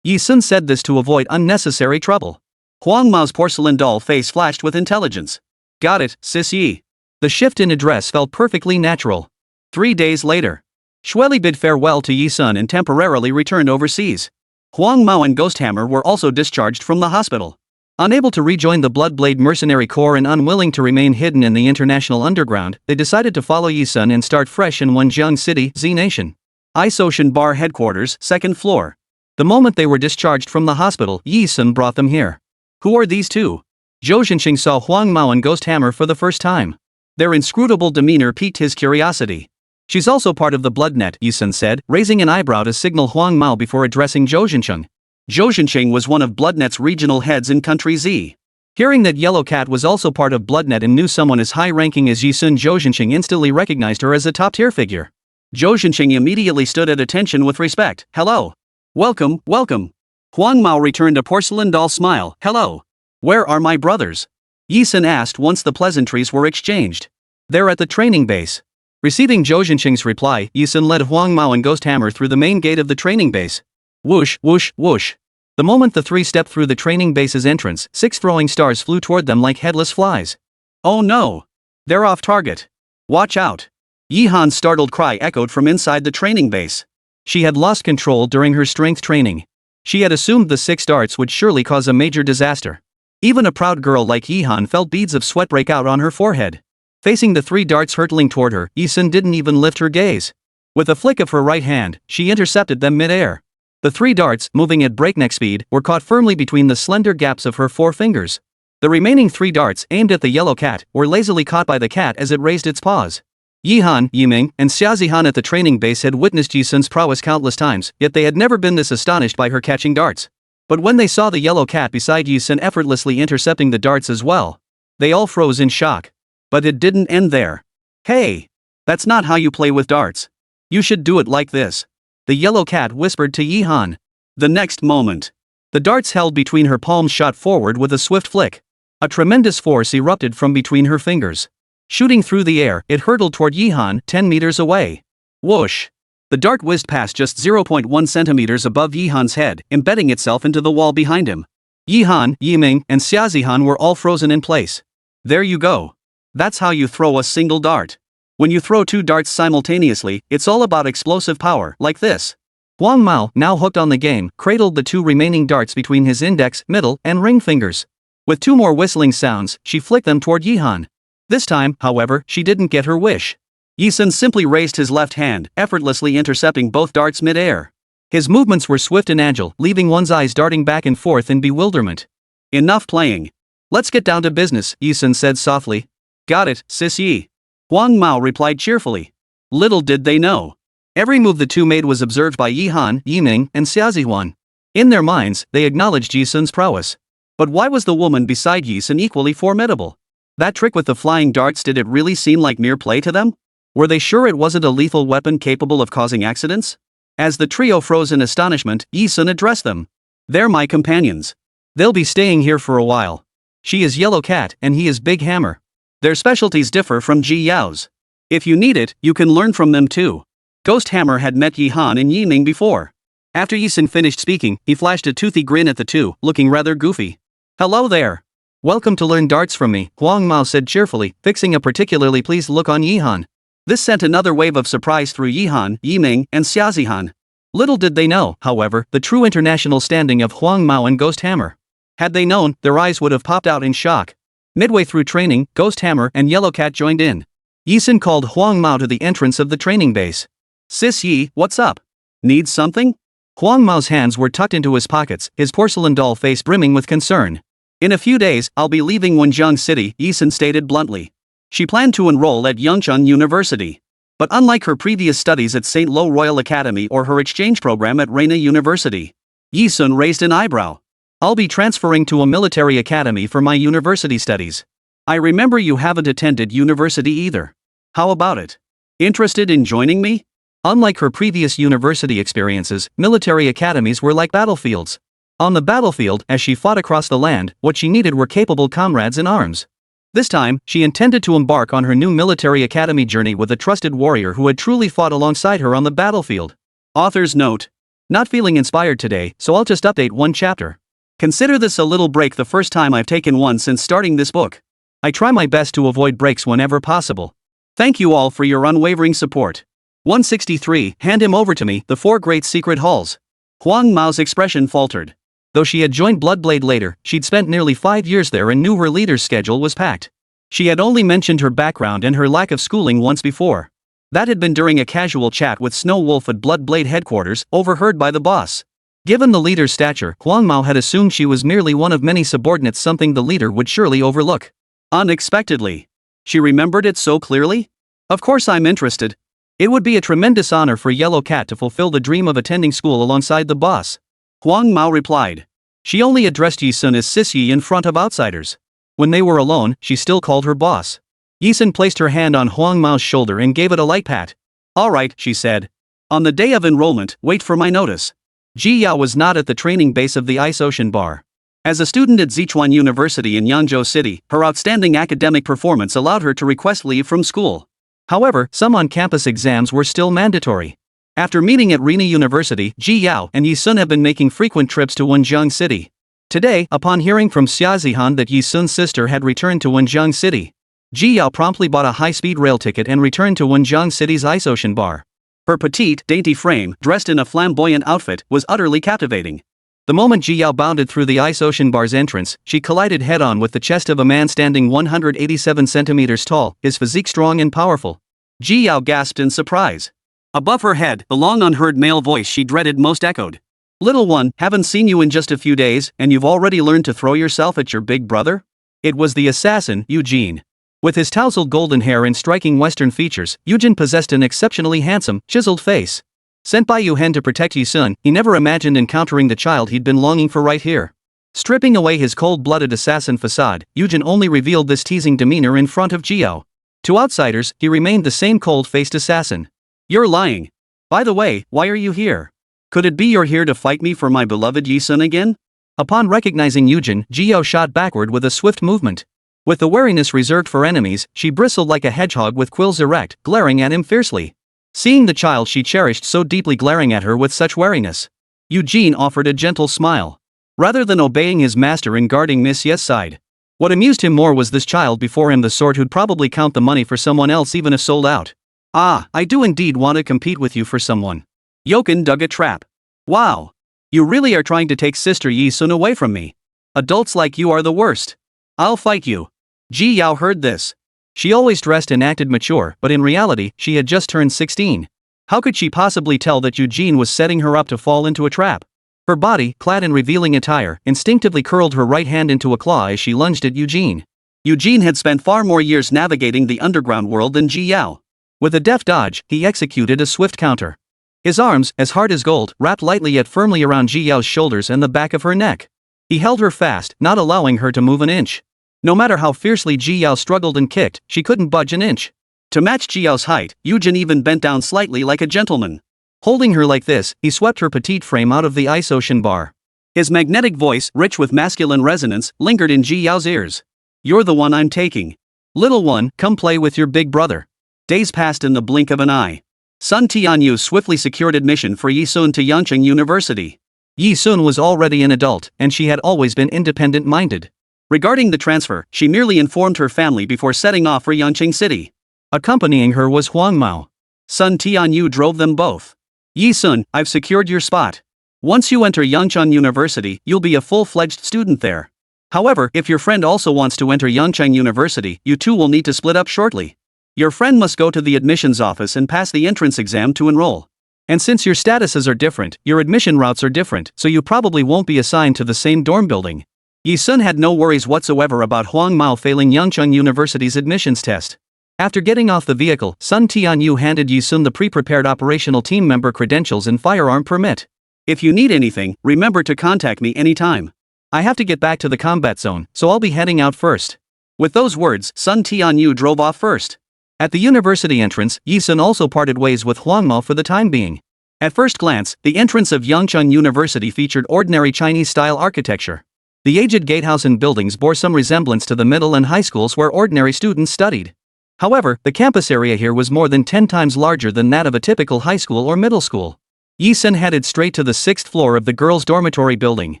Yi Sun said this to avoid unnecessary trouble. Huang Mao's porcelain doll face flashed with intelligence. Got it, sis Yi. The shift in address felt perfectly natural. 3 days later. Xueli bid farewell to Yi Sun and temporarily returned overseas. Huang Mao and Ghost Hammer were also discharged from the hospital. Unable to rejoin the Bloodblade Mercenary Corps and unwilling to remain hidden in the international underground, they decided to follow Yi Sun and start fresh in Wenjiang City, Z Nation. Ice Ocean Bar headquarters, 2nd floor. The moment they were discharged from the hospital, Yi Sun brought them here. Who are these two? Zhou Xunxun saw Huang Mao and Ghost Hammer for the first time. Their inscrutable demeanor piqued his curiosity. She's also part of the Bloodnet, Yi Sun said, raising an eyebrow to signal Huang Mao before addressing Zhou Xunxun. Zhou Xunxun was one of Bloodnet's regional heads in Country Z. Hearing that Yellow Cat was also part of Bloodnet and knew someone as high-ranking as Yi Sun, Zhou Xunxun instantly recognized her as a top-tier figure. Zhou Xunxun immediately stood at attention with respect. Hello. Welcome, welcome. Huang Mao returned a porcelain doll smile. Hello. Where are my brothers? Yi Sun asked once the pleasantries were exchanged. They're at the training base. Receiving Zhou Xunxun's reply, Yi Sun led Huang Mao and Ghost Hammer through the main gate of the training base. Whoosh, whoosh, whoosh. The moment the three stepped through the training base's entrance, 6 throwing stars flew toward them like headless flies. Oh no! They're off target. Watch out! Yi Han's startled cry echoed from inside the training base. She had lost control during her strength training. She had assumed the 6 darts would surely cause a major disaster. Even a proud girl like Yi Han felt beads of sweat break out on her forehead. Facing the 3 darts hurtling toward her, Yi Sun didn't even lift her gaze. With a flick of her right hand, she intercepted them mid-air. The 3 darts, moving at breakneck speed, were caught firmly between the slender gaps of her 4 fingers. The remaining 3 darts, aimed at the yellow cat, were lazily caught by the cat as it raised its paws. Yi Han, Yiming, and Xiaozihan at the training base had witnessed Yi Sun's prowess countless times, yet they had never been this astonished by her catching darts. But when they saw the yellow cat beside Yi Sun effortlessly intercepting the darts as well, they all froze in shock. But it didn't end there. Hey! That's not how you play with darts. You should do it like this. The yellow cat whispered to Yi Han. The next moment, the darts held between her palms shot forward with a swift flick. A tremendous force erupted from between her fingers. Shooting through the air, it hurtled toward Yi Han, 10 meters away. Whoosh! The dart whizzed past just 0.1 centimeters above Yi Han's head, embedding itself into the wall behind him. Yi Han, Yiming, and Xiaozihan were all frozen in place. There you go. That's how you throw a single dart. When you throw 2 darts simultaneously, it's all about explosive power, like this. Huang Mao, now hooked on the game, cradled the 2 remaining darts between his index, middle, and ring fingers. With 2 more whistling sounds, she flicked them toward Yi Han. This time, however, she didn't get her wish. Yi Sun simply raised his left hand, effortlessly intercepting both darts mid-air. His movements were swift and agile, leaving one's eyes darting back and forth in bewilderment. Enough playing. Let's get down to business, Yi Sun said softly. Got it, sis Yi. Huang Mao replied cheerfully. Little did they know. Every move the 2 made was observed by Yi Han, Yiming, and Xiaozihan. In their minds, they acknowledged Yi Sun's prowess. But why was the woman beside Yi Sun equally formidable? That trick with the flying darts, did it really seem like mere play to them? Were they sure it wasn't a lethal weapon capable of causing accidents? As the trio froze in astonishment, Yi-sun addressed them. They're my companions. They'll be staying here for a while. She is Yellow Cat and he is Big Hammer. Their specialties differ from Ji Yao's. If you need it, you can learn from them too. Ghost Hammer had met Yi Han and Yi Ning before. After Yi-sun finished speaking, he flashed a toothy grin at the two, looking rather goofy. Hello there. Welcome to learn darts from me, Huang Mao said cheerfully, fixing a particularly pleased look on Yi Han. This sent another wave of surprise through Yi Han, Yi Ning, and Xiaozihan. Little did they know, however, the true international standing of Huang Mao and Ghost Hammer. Had they known, their eyes would have popped out in shock. Midway through training, Ghost Hammer and Yellow Cat joined in. Yi-sun called Huang Mao to the entrance of the training base. Sis Yi, what's up? Need something? Huang Mao's hands were tucked into his pockets, his porcelain doll face brimming with concern. In a few days, I'll be leaving Wenjiang City, Yi-sun stated bluntly. She planned to enroll at Xunxun University. But unlike her previous studies at St. Lo Royal Academy or her exchange program at Reina University, Yi-sun raised an eyebrow. I'll be transferring to a military academy for my university studies. I remember you haven't attended university either. How about it? Interested in joining me? Unlike her previous university experiences, military academies were like battlefields. On the battlefield, as she fought across the land, what she needed were capable comrades in arms. This time, she intended to embark on her new military academy journey with a trusted warrior who had truly fought alongside her on the battlefield. Author's note. Not feeling inspired today, so I'll just update one chapter. Consider this a little break, the first time I've taken one since starting this book. I try my best to avoid breaks whenever possible. Thank you all for your unwavering support. 163, hand him over to me, the 4 great secret halls. Huang Mao's expression faltered. Though she had joined Bloodblade later, she'd spent nearly 5 years there and knew her leader's schedule was packed. She had only mentioned her background and her lack of schooling once before. That had been during a casual chat with Snow Wolf at Bloodblade headquarters, overheard by the boss. Given the leader's stature, Huang Mao had assumed she was merely one of many subordinates, something the leader would surely overlook. Unexpectedly. She remembered it so clearly? Of course I'm interested. It would be a tremendous honor for Yellow Cat to fulfill the dream of attending school alongside the boss. Huang Mao replied. She only addressed Yi-sun as Sis Yi in front of outsiders. When they were alone, she still called her boss. Yi-sun placed her hand on Huang Mao's shoulder and gave it a light pat. All right, she said. On the day of enrollment, wait for my notice. Ji Yao was not at the training base of the Ice Ocean Bar. As a student at Sichuan University in Yangzhou City, her outstanding academic performance allowed her to request leave from school. However, some on-campus exams were still mandatory. After meeting at Reina University, Ji Yao and Yi-sun have been making frequent trips to Wenjiang City. Today, upon hearing from Xiaozihan that Yi-sun's sister had returned to Wenjiang City, Ji Yao promptly bought a high-speed rail ticket and returned to Wenjiang City's Ice Ocean Bar. Her petite, dainty frame, dressed in a flamboyant outfit, was utterly captivating. The moment Ji Yao bounded through the Ice Ocean Bar's entrance, she collided head-on with the chest of a man standing 187 centimeters tall, his physique strong and powerful. Ji Yao gasped in surprise. Above her head, the long unheard male voice she dreaded most echoed. Little one, haven't seen you in just a few days, and you've already learned to throw yourself at your big brother? It was the assassin, Eugene. With his tousled golden hair and striking Western features, Eugene possessed an exceptionally handsome, chiseled face. Sent by Yu Hen to protect Yi-sun, he never imagined encountering the child he'd been longing for right here. Stripping away his cold-blooded assassin facade, Eugene only revealed this teasing demeanor in front of Ji Yao. To outsiders, he remained the same cold-faced assassin. You're lying. By the way, why are you here? Could it be you're here to fight me for my beloved Yi-sun again? Upon recognizing Eugene, Ji Yao shot backward with a swift movement. With the wariness reserved for enemies, she bristled like a hedgehog with quills erect, glaring at him fiercely. Seeing the child she cherished so deeply glaring at her with such wariness, Eugene offered a gentle smile. Rather than obeying his master and guarding Miss Ye's side, what amused him more was this child before him, the sort who'd probably count the money for someone else even if sold out. Ah, I do indeed want to compete with you for someone. Yoken dug a trap. Wow. You really are trying to take Sister Yi-sun away from me. Adults like you are the worst. I'll fight you. Ji Yao heard this. She always dressed and acted mature, but in reality, she had just turned 16. How could she possibly tell that Eugene was setting her up to fall into a trap? Her body, clad in revealing attire, instinctively curled her right hand into a claw as she lunged at Eugene. Eugene had spent far more years navigating the underground world than Ji Yao. With a deft dodge, he executed a swift counter. His arms, as hard as gold, wrapped lightly yet firmly around Ji Yao's shoulders and the back of her neck. He held her fast, not allowing her to move an inch. No matter how fiercely Ji Yao struggled and kicked, she couldn't budge an inch. To match Ji Yao's height, Yu Jin even bent down slightly like a gentleman. Holding her like this, he swept her petite frame out of the ice ocean bar. His magnetic voice, rich with masculine resonance, lingered in Ji Yao's ears. "You're the one I'm taking. Little one, come play with your big brother." Days passed in the blink of an eye. Sun Tianyu swiftly secured admission for Yi Sun to Yangcheng University. Yi Sun was already an adult, and she had always been independent-minded. Regarding the transfer, she merely informed her family before setting off for Yangcheng City. Accompanying her was Huang Mao. Sun Tianyu drove them both. "Yi Sun, I've secured your spot. Once you enter Yangcheng University, you'll be a full-fledged student there. However, if your friend also wants to enter Yangcheng University, you two will need to split up shortly. Your friend must go to the admissions office and pass the entrance exam to enroll. And since your statuses are different, your admission routes are different, so you probably won't be assigned to the same dorm building." Yi Sun had no worries whatsoever about Huang Mao failing Yangcheng University's admissions test. After getting off the vehicle, Sun Tianyu handed Yi Sun the pre-prepared operational team member credentials and firearm permit. "If you need anything, remember to contact me anytime. I have to get back to the combat zone, so I'll be heading out first." With those words, Sun Tianyu drove off first. At the university entrance, Yi Sun also parted ways with Huang Mao for the time being. At first glance, the entrance of Yangcheng University featured ordinary Chinese-style architecture. The aged gatehouse and buildings bore some resemblance to the middle and high schools where ordinary students studied. However, the campus area here was more than 10 times larger than that of a typical high school or middle school. Yi Sun headed straight to the 6th floor of the girls' dormitory building.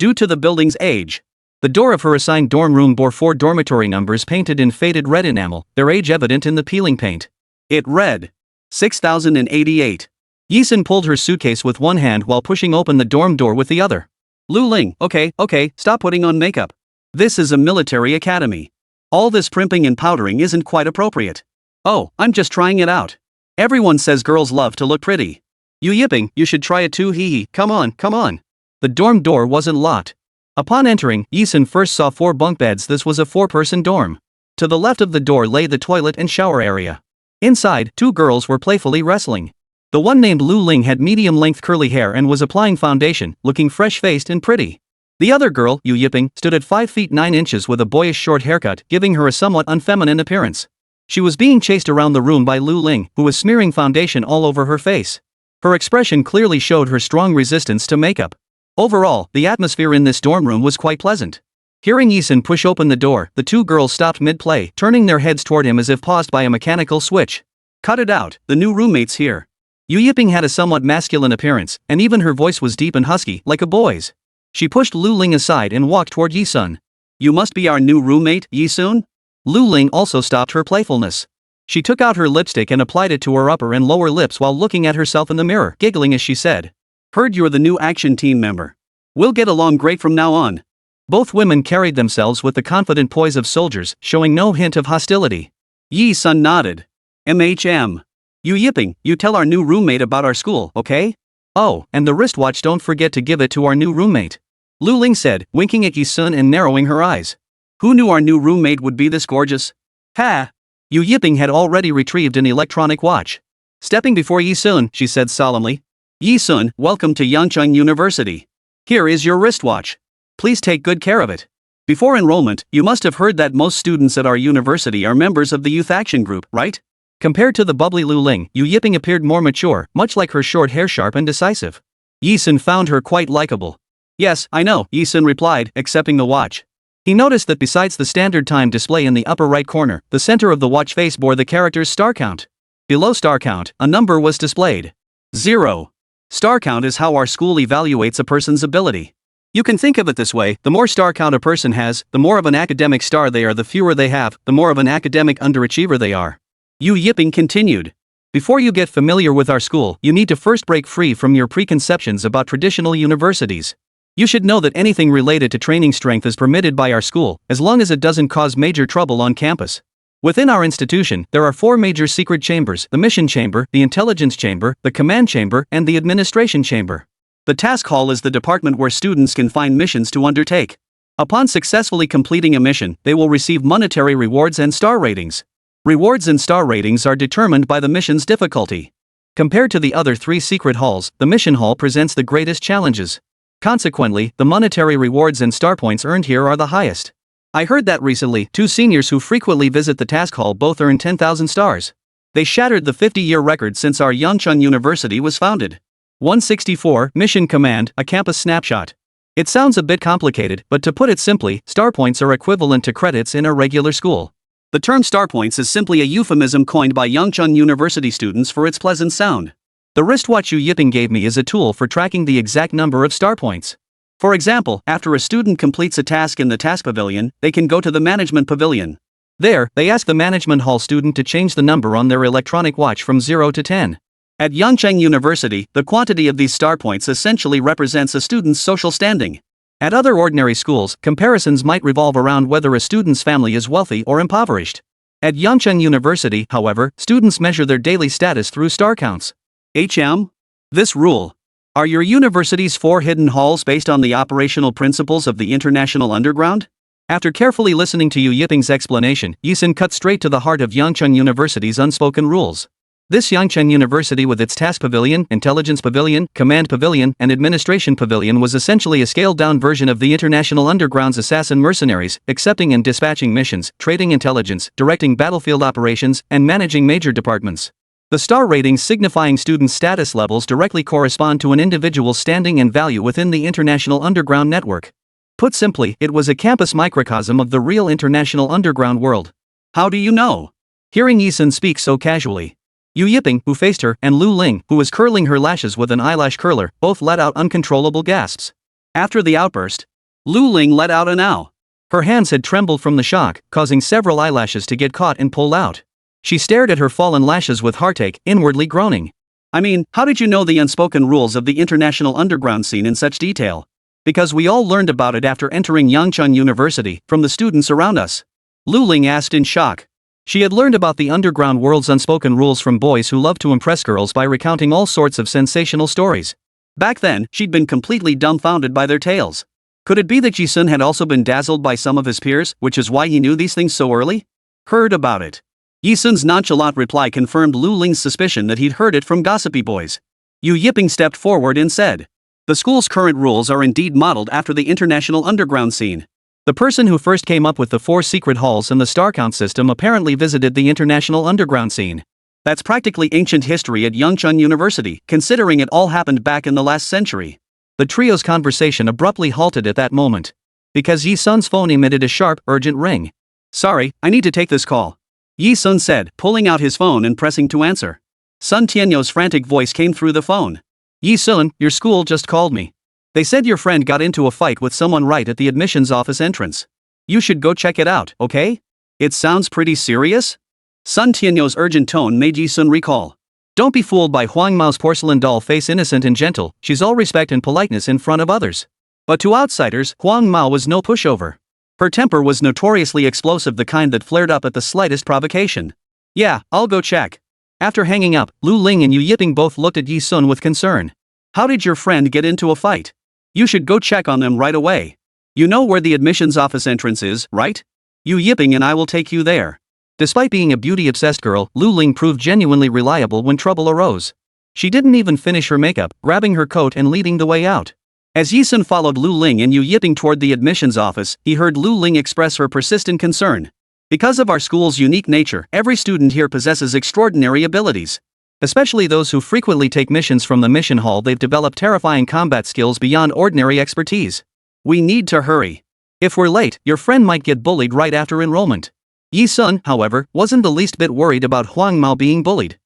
Due to the building's age, the door of her assigned dorm room bore 4 dormitory numbers painted in faded red enamel, their age evident in the peeling paint. It read 6088. Yi Sun pulled her suitcase with one hand while pushing open the dorm door with the other. "Lu Ling, okay, stop putting on makeup. This is a military academy. All this primping and powdering isn't quite appropriate." "Oh, I'm just trying it out. Everyone says girls love to look pretty. Yu Yiping, you should try it too, hee. Come on. The dorm door wasn't locked. Upon entering, Yi Sun first saw 4 bunk beds. This was a 4-person dorm. To the left of the door lay the toilet and shower area. Inside, 2 girls were playfully wrestling. The one named Lu Ling had medium-length curly hair and was applying foundation, looking fresh-faced and pretty. The other girl, Yu Yiping, stood at 5 feet 9 inches with a boyish short haircut, giving her a somewhat unfeminine appearance. She was being chased around the room by Lu Ling, who was smearing foundation all over her face. Her expression clearly showed her strong resistance to makeup. Overall, the atmosphere in this dorm room was quite pleasant. Hearing Yi Sun push open the door, the 2 girls stopped mid-play, turning their heads toward him as if paused by a mechanical switch. "Cut it out, the new roommate's here." Yu Yiping had a somewhat masculine appearance, and even her voice was deep and husky, like a boy's. She pushed Lu Ling aside and walked toward Yi Sun. "You must be our new roommate, Yi Sun?" Lu Ling also stopped her playfulness. She took out her lipstick and applied it to her upper and lower lips while looking at herself in the mirror, giggling as she said, "Heard you're the new action team member. We'll get along great from now on." Both women carried themselves with the confident poise of soldiers, showing no hint of hostility. Yi Sun nodded. "MHM. Yu Yiping, you tell our new roommate about our school, okay? Oh, and the wristwatch, don't forget to give it to our new roommate," Lu Ling said, winking at Yi Sun and narrowing her eyes. Who knew our new roommate would be this gorgeous? Ha! Yu Yiping had already retrieved an electronic watch. Stepping before Yi Sun, she said solemnly, "Yi Sun, welcome to Yangcheng University. Here is your wristwatch. Please take good care of it. Before enrollment, you must have heard that most students at our university are members of the youth action group, right?" Compared to the bubbly Lu Ling, Yu Yiping appeared more mature, much like her short hair, sharp and decisive. Yi Sun found her quite likable. "Yes, I know," Yi Sun replied, accepting the watch. He noticed that besides the standard time display in the upper right corner, the center of the watch face bore the character's star count. Below star count, a number was displayed. 0. Star count is how our school evaluates a person's ability. You can think of it this way: the more star count a person has, the more of an academic star they are; the fewer they have, the more of an academic underachiever they are. Yu Yiping continued. "Before you get familiar with our school, you need to first break free from your preconceptions about traditional universities. You should know that anything related to training strength is permitted by our school, as long as it doesn't cause major trouble on campus. Within our institution, there are 4 major secret chambers: the mission chamber, the intelligence chamber, the command chamber, and the administration chamber. The task hall is the department where students can find missions to undertake. Upon successfully completing a mission, they will receive monetary rewards and star ratings. Rewards and star ratings are determined by the mission's difficulty. Compared to the other 3 secret halls, the mission hall presents the greatest challenges. Consequently, the monetary rewards and star points earned here are the highest. I heard that recently, two seniors who frequently visit the task hall both earned 10,000 stars. They shattered the 50-year record since our Xunxun University was founded. 164, Mission Command, a campus snapshot. It sounds a bit complicated, but to put it simply, star points are equivalent to credits in a regular school. The term star points is simply a euphemism coined by Xunxun University students for its pleasant sound. The wristwatch Yu Yiping gave me is a tool for tracking the exact number of star points. For example, after a student completes a task in the task pavilion, they can go to the management pavilion. There, they ask the management hall student to change the number on their electronic watch from 0 to 10. At Yangcheng University, the quantity of these star points essentially represents a student's social standing. At other ordinary schools, comparisons might revolve around whether a student's family is wealthy or impoverished. At Yangcheng University, however, students measure their daily status through star counts. This rule. Are your university's 4 hidden halls based on the operational principles of the International Underground? After carefully listening to Yu Yiping's explanation, Yisun cut straight to the heart of Yangcheng University's unspoken rules. This Yangcheng University with its Task Pavilion, Intelligence Pavilion, Command Pavilion, and Administration Pavilion was essentially a scaled-down version of the International Underground's assassin mercenaries, accepting and dispatching missions, trading intelligence, directing battlefield operations, and managing major departments. The star ratings signifying student status levels directly correspond to an individual's standing and value within the International Underground network. Put simply, it was a campus microcosm of the real International Underground world. How do you know? Hearing Yisun speak so casually. Yu Yiping, who faced her, and Lu Ling, who was curling her lashes with an eyelash curler, both let out uncontrollable gasps. After the outburst, Lu Ling let out an ow. Her hands had trembled from the shock, causing several eyelashes to get caught and pulled out. She stared at her fallen lashes with heartache, inwardly groaning. I mean, how did you know the unspoken rules of the International Underground scene in such detail? Because we all learned about it after entering Yangcheng University, from the students around us. Lu Ling asked in shock. She had learned about the underground world's unspoken rules from boys who love to impress girls by recounting all sorts of sensational stories. Back then, she'd been completely dumbfounded by their tales. Could it be that Yisun had also been dazzled by some of his peers, which is why he knew these things so early? Heard about it. Yisun's nonchalant reply confirmed Lu Ling's suspicion that he'd heard it from gossipy boys. Yu Yiping stepped forward and said, "The school's current rules are indeed modeled after the International Underground scene. The person who first came up with the 4 secret halls and the star count system apparently visited the International Underground scene. That's practically ancient history at Yangcheng University, considering it all happened back in the last century." The trio's conversation abruptly halted at that moment. Because Yisun's phone emitted a sharp, urgent ring. "Sorry, I need to take this call," Yisun said, pulling out his phone and pressing to answer. Sun Tianyo's frantic voice came through the phone. "Yisun, your school just called me. They said your friend got into a fight with someone right at the admissions office entrance. You should go check it out, okay? It sounds pretty serious?" Sun Tianyo's urgent tone made Yisun recall. Don't be fooled by Huang Mao's porcelain doll face, innocent and gentle, she's all respect and politeness in front of others. But to outsiders, Huang Mao was no pushover. Her temper was notoriously explosive, the kind that flared up at the slightest provocation. "Yeah, I'll go check." After hanging up, Lu Ling and Yu Yiping both looked at Yisun with concern. "How did your friend get into a fight? You should go check on them right away. You know where the admissions office entrance is, right? Yu Yiping and I will take you there." Despite being a beauty-obsessed girl, Lu Ling proved genuinely reliable when trouble arose. She didn't even finish her makeup, grabbing her coat and leading the way out. As Yisun followed Lu Ling and Yu Yiping toward the admissions office, he heard Lu Ling express her persistent concern. "Because of our school's unique nature, every student here possesses extraordinary abilities. Especially those who frequently take missions from the mission hall, they've developed terrifying combat skills beyond ordinary expertise. We need to hurry. If we're late, your friend might get bullied right after enrollment." Yisun, however, wasn't the least bit worried about Huang Mao being bullied.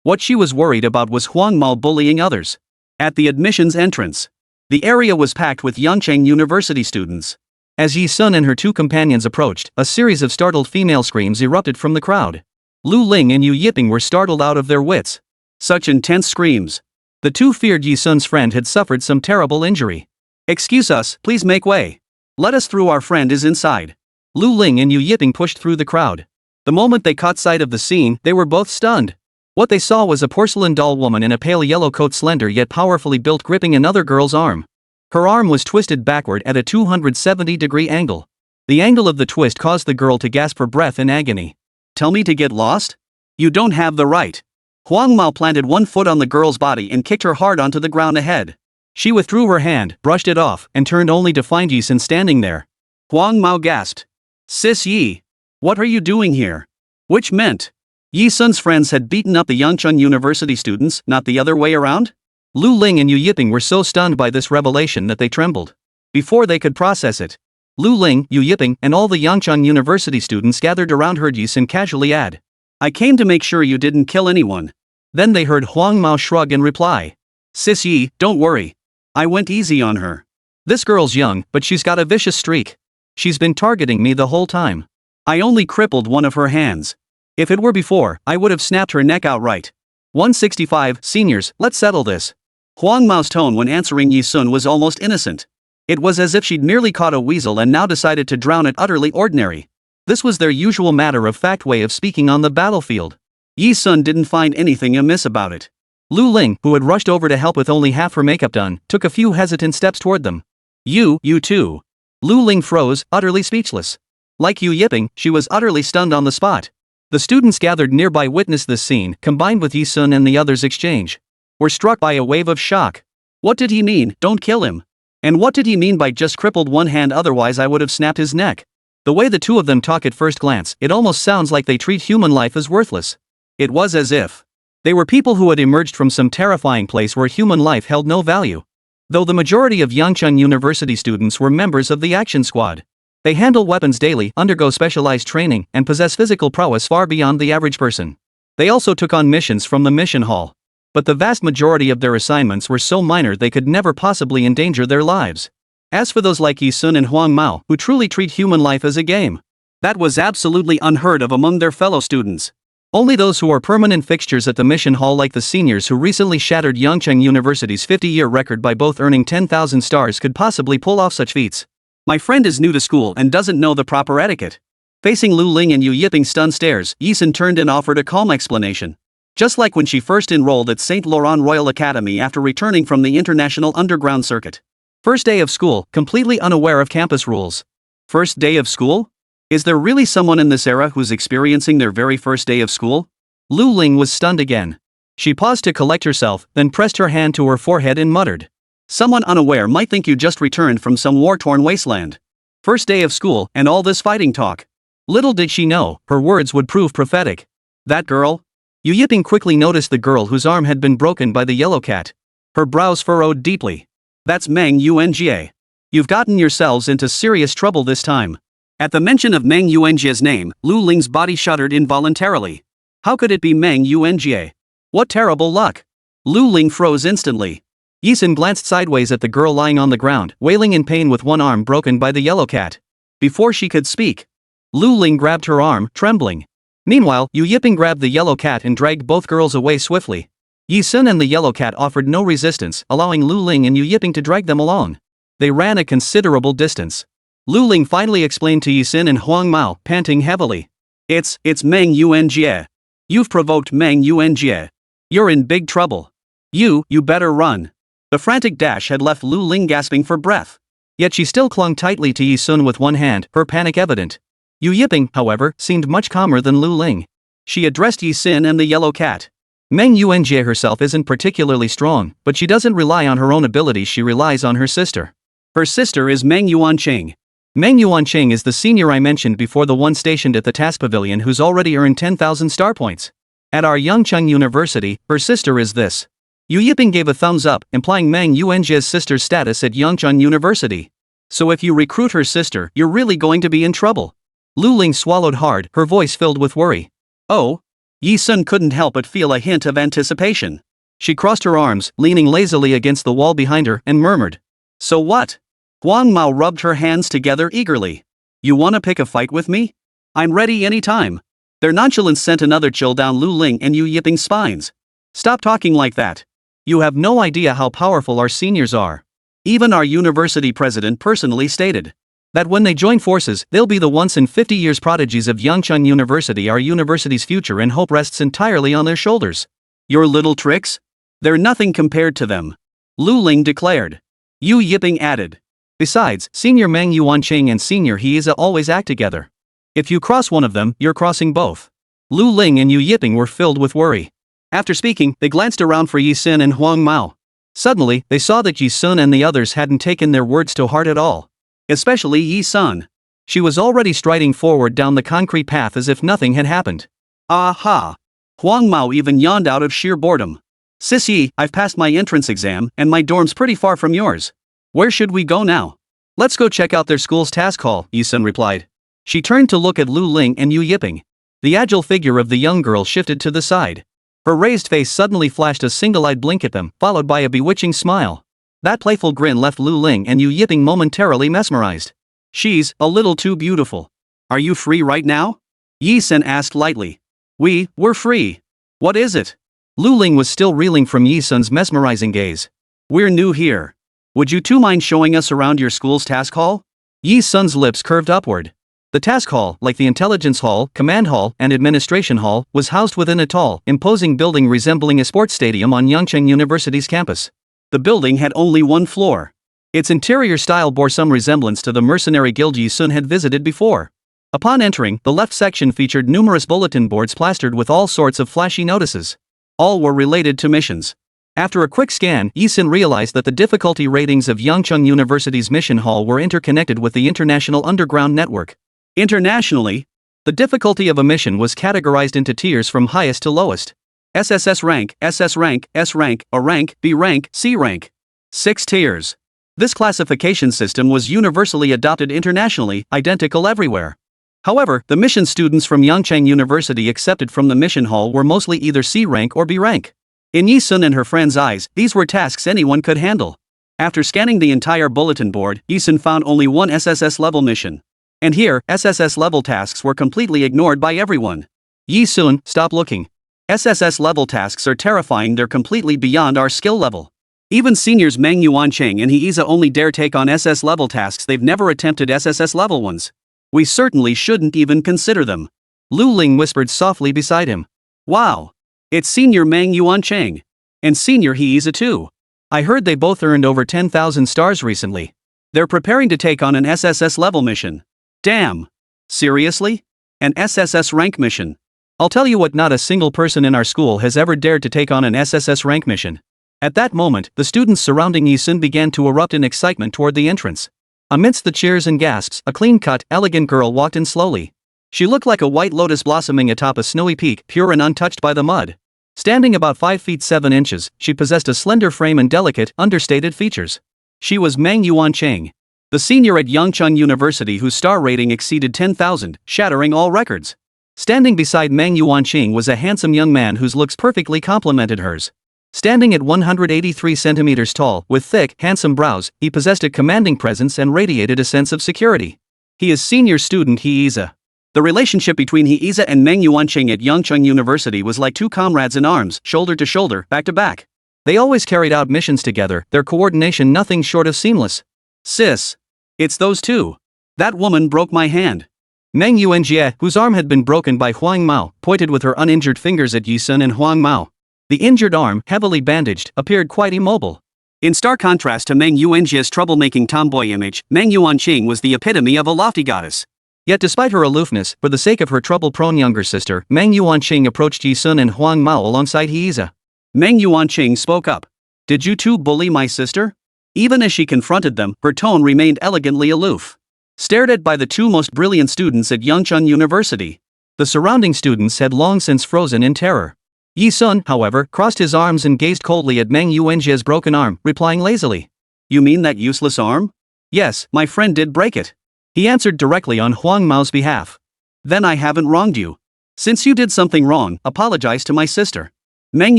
What she was worried about was Huang Mao bullying others. At the admissions entrance, the area was packed with Yangcheng University students. As Yisun and her 2 companions approached, a series of startled female screams erupted from the crowd. Lu Ling and Yu Yiping were startled out of their wits. Such intense screams. The 2 feared Yisun's friend had suffered some terrible injury. "Excuse us, please make way. Let us through, our friend is inside." Lu Ling and Yu Yiping pushed through the crowd. The moment they caught sight of the scene, they were both stunned. What they saw was a porcelain doll woman in a pale yellow coat, slender yet powerfully built, gripping another girl's arm. Her arm was twisted backward at a 270-degree angle. The angle of the twist caused the girl to gasp for breath in agony. "Tell me to get lost? You don't have the right." Huang Mao planted one foot on the girl's body and kicked her hard onto the ground ahead. She withdrew her hand, brushed it off, and turned only to find Yisun standing there. Huang Mao gasped. Sis Yi. What are you doing here? Which meant Yi Sun's friends had beaten up the Yangchun University students, not the other way around? Lu Ling and Yu Yiping were so stunned by this revelation that they trembled. Before they could process it, Lu Ling, Yu Yiping, and all the Yangchun University students gathered around heard Yi Sun casually add, I came to make sure you didn't kill anyone. Then they heard Huang Mao shrug and reply, Sis Yi, don't worry. I went easy on her. This girl's young, but she's got a vicious streak. She's been targeting me the whole time. I only crippled one of her hands. If it were before, I would have snapped her neck outright. 165, seniors, let's settle this. Huang Mao's tone when answering Yi Sun was almost innocent. It was as if she'd merely caught a weasel and now decided to drown it utterly ordinary. This was their usual matter-of-fact way of speaking on the battlefield. Yi Sun didn't find anything amiss about it. Lu Ling, who had rushed over to help with only half her makeup done, took a few hesitant steps toward them. You too. Lu Ling froze, utterly speechless. Like Yu Yiping, she was utterly stunned on the spot. The students gathered nearby witnessed this scene, combined with Yi Sun and the others' exchange. Were struck by a wave of shock. What did he mean, don't kill him? And what did he mean by just crippled one hand, otherwise I would have snapped his neck? The way the two of them talk at first glance, it almost sounds like they treat human life as worthless. It was as if they were people who had emerged from some terrifying place where human life held no value. Though the majority of Yangchun University students were members of the action squad. They handle weapons daily, undergo specialized training, and possess physical prowess far beyond the average person. They also took on missions from the mission hall. But the vast majority of their assignments were so minor they could never possibly endanger their lives. As for those like Yi Sun and Huang Mao, who truly treat human life as a game, that was absolutely unheard of among their fellow students. Only those who are permanent fixtures at the mission hall, like the seniors who recently shattered Yangchun University's 50-year record by both earning 10,000 stars, could possibly pull off such feats. My friend is new to school and doesn't know the proper etiquette. Facing Lu Ling and Yu Yiping's stunned stares, Yi Sun turned and offered a calm explanation. Just like when she first enrolled at St. Laurent Royal Academy after returning from the International Underground Circuit. First day of school, completely unaware of campus rules. First day of school? Is there really someone in this era who's experiencing their very first day of school? Lu Ling was stunned again. She paused to collect herself, then pressed her hand to her forehead and muttered. Someone unaware might think you just returned from some war-torn wasteland. First day of school, and all this fighting talk. Little did she know, her words would prove prophetic. That girl? Yu Yiping quickly noticed the girl whose arm had been broken by the yellow cat. Her brows furrowed deeply. That's Meng Yuanjie. You've gotten yourselves into serious trouble this time. At the mention of Meng Yuanjie's name, Lu Ling's body shuddered involuntarily. How could it be Meng Yuanjie? What terrible luck! Lu Ling froze instantly. Yi Sun glanced sideways at the girl lying on the ground, wailing in pain with one arm broken by the yellow cat. Before she could speak, Lu Ling grabbed her arm, trembling. Meanwhile, Yu Yiping grabbed the yellow cat and dragged both girls away swiftly. Yi Sun and the yellow cat offered no resistance, allowing Lu Ling and Yu Yiping to drag them along. They ran a considerable distance. Lu Ling finally explained to Yi Sun and Huang Mao, panting heavily. It's Meng Yuanjie. You've provoked Meng Yuanjie. You're in big trouble. You better run. The frantic dash had left Lu Ling gasping for breath. Yet she still clung tightly to Yi Sun with one hand, her panic evident. Yu Yiping, however, seemed much calmer than Lu Ling. She addressed Yi Sun and the yellow cat. Meng Yuanjie herself isn't particularly strong, but she doesn't rely on her own abilities, she relies on her sister. Her sister is Meng Yuanqing. Meng Yuanqing is the senior I mentioned before, the one stationed at the task pavilion who's already earned 10,000 star points. At our Yangchun University, her sister is this. Yu Yiping gave a thumbs up, implying Meng Yuanjie's sister's status at Yangchun University. So if you recruit her sister, you're really going to be in trouble. Lu Ling swallowed hard, her voice filled with worry. Oh? Yi Sun couldn't help but feel a hint of anticipation. She crossed her arms, leaning lazily against the wall behind her, and murmured. So what? Huang Mao rubbed her hands together eagerly. You wanna pick a fight with me? I'm ready anytime. Their nonchalance sent another chill down Lu Ling and Yu Yiping's spines. Stop talking like that. You have no idea how powerful our seniors are. Even our university president personally stated that when they join forces, they'll be the once in 50 years prodigies of Yangchun University. Our university's future and hope rests entirely on their shoulders. Your little tricks? They're nothing compared to them. Lu Ling declared. Yu Yiping added. Besides, senior Meng Yuanqing and senior He Is always act together. If you cross one of them, you're crossing both. Lu Ling and Yu Yiping were filled with worry. After speaking, they glanced around for Yi Sun and Huang Mao. Suddenly, they saw that Yi Sun and the others hadn't taken their words to heart at all. Especially Yi Sun. She was already striding forward down the concrete path as if nothing had happened. Aha! Huang Mao even yawned out of sheer boredom. Sis Yi, I've passed my entrance exam and my dorm's pretty far from yours. Where should we go now? Let's go check out their school's task hall, Yi-sun replied. She turned to look at Lu Ling and Yu Yiping. The agile figure of the young girl shifted to the side. Her raised face suddenly flashed a single-eyed blink at them, followed by a bewitching smile. That playful grin left Lu Ling and Yu Yiping momentarily mesmerized. She's a little too beautiful. Are you free right now? Yi-sun asked lightly. We're free. What is it? Lu Ling was still reeling from Yi-sun's mesmerizing gaze. We're new here. Would you two mind showing us around your school's task hall? Yi-sun's lips curved upward. The task hall, like the intelligence hall, command hall, and administration hall, was housed within a tall, imposing building resembling a sports stadium on Yangcheng University's campus. The building had only one floor. Its interior style bore some resemblance to the mercenary guild Yi-sun had visited before. Upon entering, the left section featured numerous bulletin boards plastered with all sorts of flashy notices. All were related to missions. After a quick scan, Yi-sun realized that the difficulty ratings of Yangcheng University's mission hall were interconnected with the international underground network. Internationally, the difficulty of a mission was categorized into tiers from highest to lowest. SSS rank, SS rank, S rank, A rank, B rank, C rank. 6 tiers. This classification system was universally adopted internationally, identical everywhere. However, the mission students from Yangcheng University accepted from the mission hall were mostly either C rank or B rank. In Yi-sun and her friend's eyes, these were tasks anyone could handle. After scanning the entire bulletin board, Yi-sun found only one SSS level mission. And here, SSS level tasks were completely ignored by everyone. Yi-sun, stop looking. SSS level tasks are terrifying, they're completely beyond our skill level. Even seniors Meng Yuancheng and Heiza only dare take on SS level tasks, they've never attempted SSS level ones. We certainly shouldn't even consider them. Lu Ling whispered softly beside him. Wow. It's senior Meng Yuancheng. And senior Heiza too. I heard they both earned over 10,000 stars recently. They're preparing to take on an SSS level mission. Damn. Seriously? An SSS rank mission? I'll tell you what, not a single person in our school has ever dared to take on an SSS rank mission. At that moment, the students surrounding Yi-sun began to erupt in excitement toward the entrance. Amidst the cheers and gasps, a clean-cut, elegant girl walked in slowly. She looked like a white lotus blossoming atop a snowy peak, pure and untouched by the mud. Standing about 5 feet 7 inches, she possessed a slender frame and delicate, understated features. She was Meng Yuancheng, the senior at Yangcheng University whose star rating exceeded 10,000, shattering all records. Standing beside Meng Yuancheng was a handsome young man whose looks perfectly complemented hers. Standing at 183 centimeters tall, with thick, handsome brows, he possessed a commanding presence and radiated a sense of security. He is senior student Heiza. The relationship between Heiza and Meng Yuancheng at Yangcheng University was like two comrades in arms, shoulder to shoulder, back to back. They always carried out missions together, their coordination nothing short of seamless. Sis. It's those two. That woman broke my hand. Meng Yuanjie, whose arm had been broken by Huang Mao, pointed with her uninjured fingers at Yi-sun and Huang Mao. The injured arm, heavily bandaged, appeared quite immobile. In stark contrast to Meng Yuanjie's troublemaking tomboy image, Meng Yuanqing was the epitome of a lofty goddess. Yet despite her aloofness, for the sake of her trouble-prone younger sister, Meng Yuanqing approached Yi-sun and Huang Mao alongside Heiza. Meng Yuanqing spoke up. Did you two bully my sister? Even as she confronted them, her tone remained elegantly aloof. Stared at by the two most brilliant students at Yangcheng University. The surrounding students had long since frozen in terror. Yi-sun, however, crossed his arms and gazed coldly at Meng Yuanjie's broken arm, replying lazily. You mean that useless arm? Yes, my friend did break it. He answered directly on Huang Mao's behalf. Then I haven't wronged you. Since you did something wrong, apologize to my sister. Meng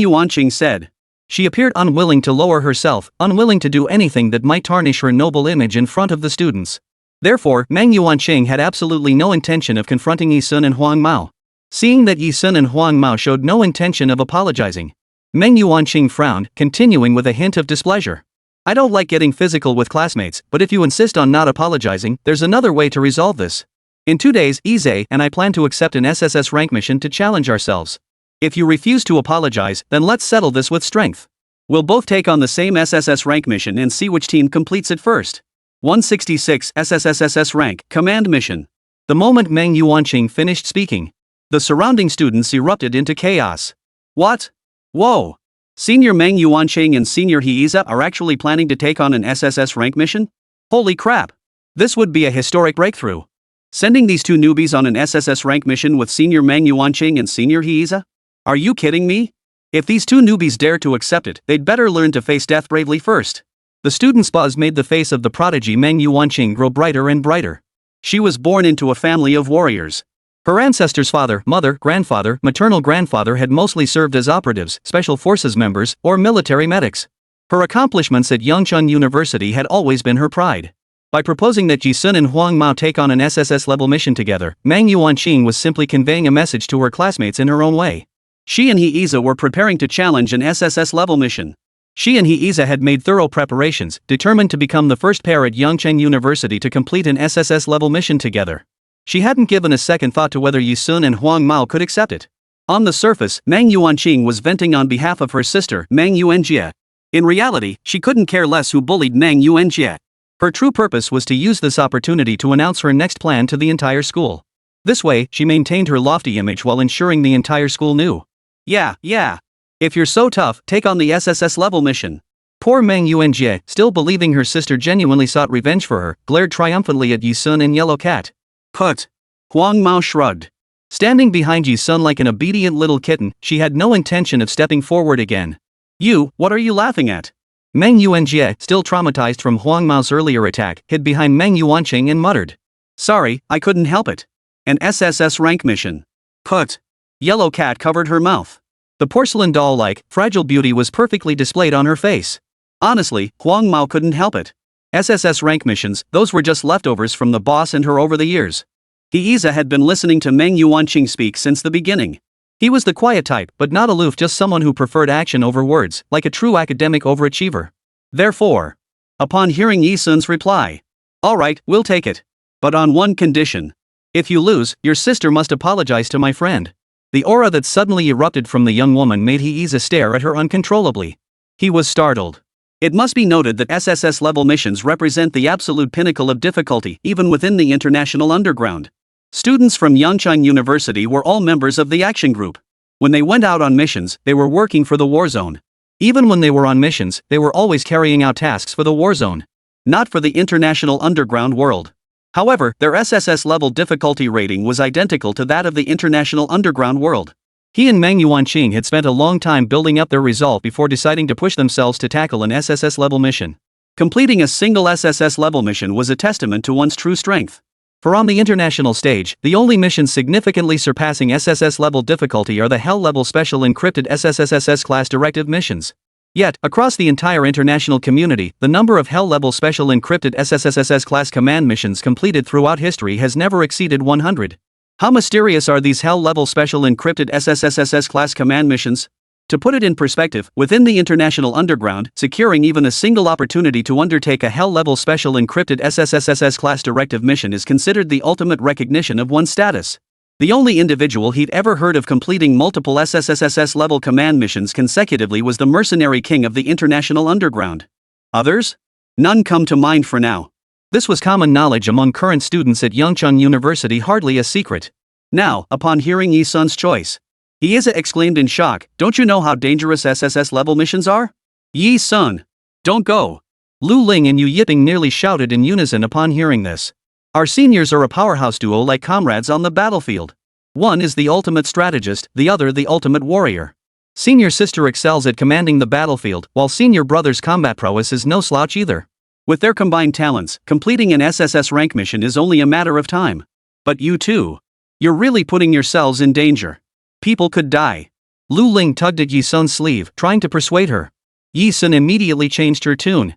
Yuanqing said. She appeared unwilling to lower herself, unwilling to do anything that might tarnish her noble image in front of the students. Therefore, Meng Yuanqing had absolutely no intention of confronting Yi-sun and Huang Mao. Seeing that Yi-sun and Huang Mao showed no intention of apologizing, Meng Yuanqing frowned, continuing with a hint of displeasure. I don't like getting physical with classmates, but if you insist on not apologizing, there's another way to resolve this. In 2 days, Ize and I plan to accept an SSS rank mission to challenge ourselves. If you refuse to apologize, then let's settle this with strength. We'll both take on the same SSS rank mission and see which team completes it first. 166 SSS rank Command Mission. The moment Meng Yuanqing finished speaking, the surrounding students erupted into chaos. What? Whoa! Senior Meng Yuanqing and Senior Heiza are actually planning to take on an SSS rank mission? Holy crap! This would be a historic breakthrough. Sending these two newbies on an SSS rank mission with senior Mang Yuanqing and senior Heiza? Are you kidding me? If these two newbies dare to accept it, they'd better learn to face death bravely first. The student's buzz made the face of the prodigy Mang Yuanqing grow brighter and brighter. She was born into a family of warriors. Her ancestors' father, mother, grandfather, maternal grandfather had mostly served as operatives, special forces members, or military medics. Her accomplishments at Xunxun University had always been her pride. By proposing that Xunxun and Huang Mao take on an SSS-level mission together, Mang Yuanqing was simply conveying a message to her classmates in her own way. She and Heiza were preparing to challenge an SSS-level mission. She and Heiza had made thorough preparations, determined to become the first pair at Yangcheng University to complete an SSS-level mission together. She hadn't given a second thought to whether Xunxun and Huang Mao could accept it. On the surface, Mang Yuanqing was venting on behalf of her sister, Mang Yuanjie. In reality, she couldn't care less who bullied Mang Yuanjie. Her true purpose was to use this opportunity to announce her next plan to the entire school. This way, she maintained her lofty image while ensuring the entire school knew. Yeah. If you're so tough, take on the SSS-level mission. Poor Mang Yuanjie, still believing her sister genuinely sought revenge for her, glared triumphantly at Xunxun and Yellow Cat. Put. Huang Mao shrugged. Standing behind Xunxun like an obedient little kitten, she had no intention of stepping forward again. What are you laughing at? Mang Yuanjie, still traumatized from Huang Mao's earlier attack, hid behind Mang Yuanqing and muttered. Sorry, I couldn't help it. An SSS rank mission. Put. Yellow Cat covered her mouth. The porcelain doll-like, fragile beauty was perfectly displayed on her face. Honestly, Huang Mao couldn't help it. SSS rank missions, those were just leftovers from the boss and her over the years. Heiza had been listening to Mang Yuanqing speak since the beginning. He was the quiet type, but not aloof, just someone who preferred action over words, like a true academic overachiever. Therefore, upon hearing Yisun's reply, alright, we'll take it. But on one condition. If you lose, your sister must apologize to my friend. The aura that suddenly erupted from the young woman made Heiza stare at her uncontrollably. He was startled. It must be noted that SSS-level missions represent the absolute pinnacle of difficulty, even within the international underground. Students from Yangcheng University were all members of the action group. When they went out on missions, they were working for the war zone. Even when they were on missions, they were always carrying out tasks for the war zone, not for the international underground world. However, their SSS-level difficulty rating was identical to that of the international underground world. He and Mang Yuanqing had spent a long time building up their resolve before deciding to push themselves to tackle an SSS-level mission. Completing a single SSS-level mission was a testament to one's true strength. For on the international stage, the only missions significantly surpassing SSS-level difficulty are the Hell-level special encrypted SSSS-class directive missions. Yet, across the entire international community, the number of Hell-level special encrypted SSSS-class command missions completed throughout history has never exceeded 100. How mysterious are these Hell-level special encrypted SSSS-class command missions? To put it in perspective, within the international underground, securing even a single opportunity to undertake a Hell-level special encrypted SSSS-class directive mission is considered the ultimate recognition of one's status. The only individual he'd ever heard of completing multiple SSSS-level command missions consecutively was the Mercenary king of the international underground. Others? None come to mind for now. This was common knowledge among current students at Yangcheng University, hardly a secret. Now, upon hearing Yisun's choice, Heiza exclaimed in shock, "Don't you know how dangerous SSS-level missions are? Yisun! Don't go!" Lu Ling and Yu Yiping nearly shouted in unison upon hearing this. Our seniors are a powerhouse duo like comrades on the battlefield. One is the ultimate strategist, the other the ultimate warrior. Senior sister excels at commanding the battlefield, while senior brother's combat prowess is no slouch either. With their combined talents, completing an SSS rank mission is only a matter of time. But you two, you're really putting yourselves in danger. People could die. Lu Ling tugged at Yisun's sleeve, trying to persuade her. Yisun immediately changed her tune.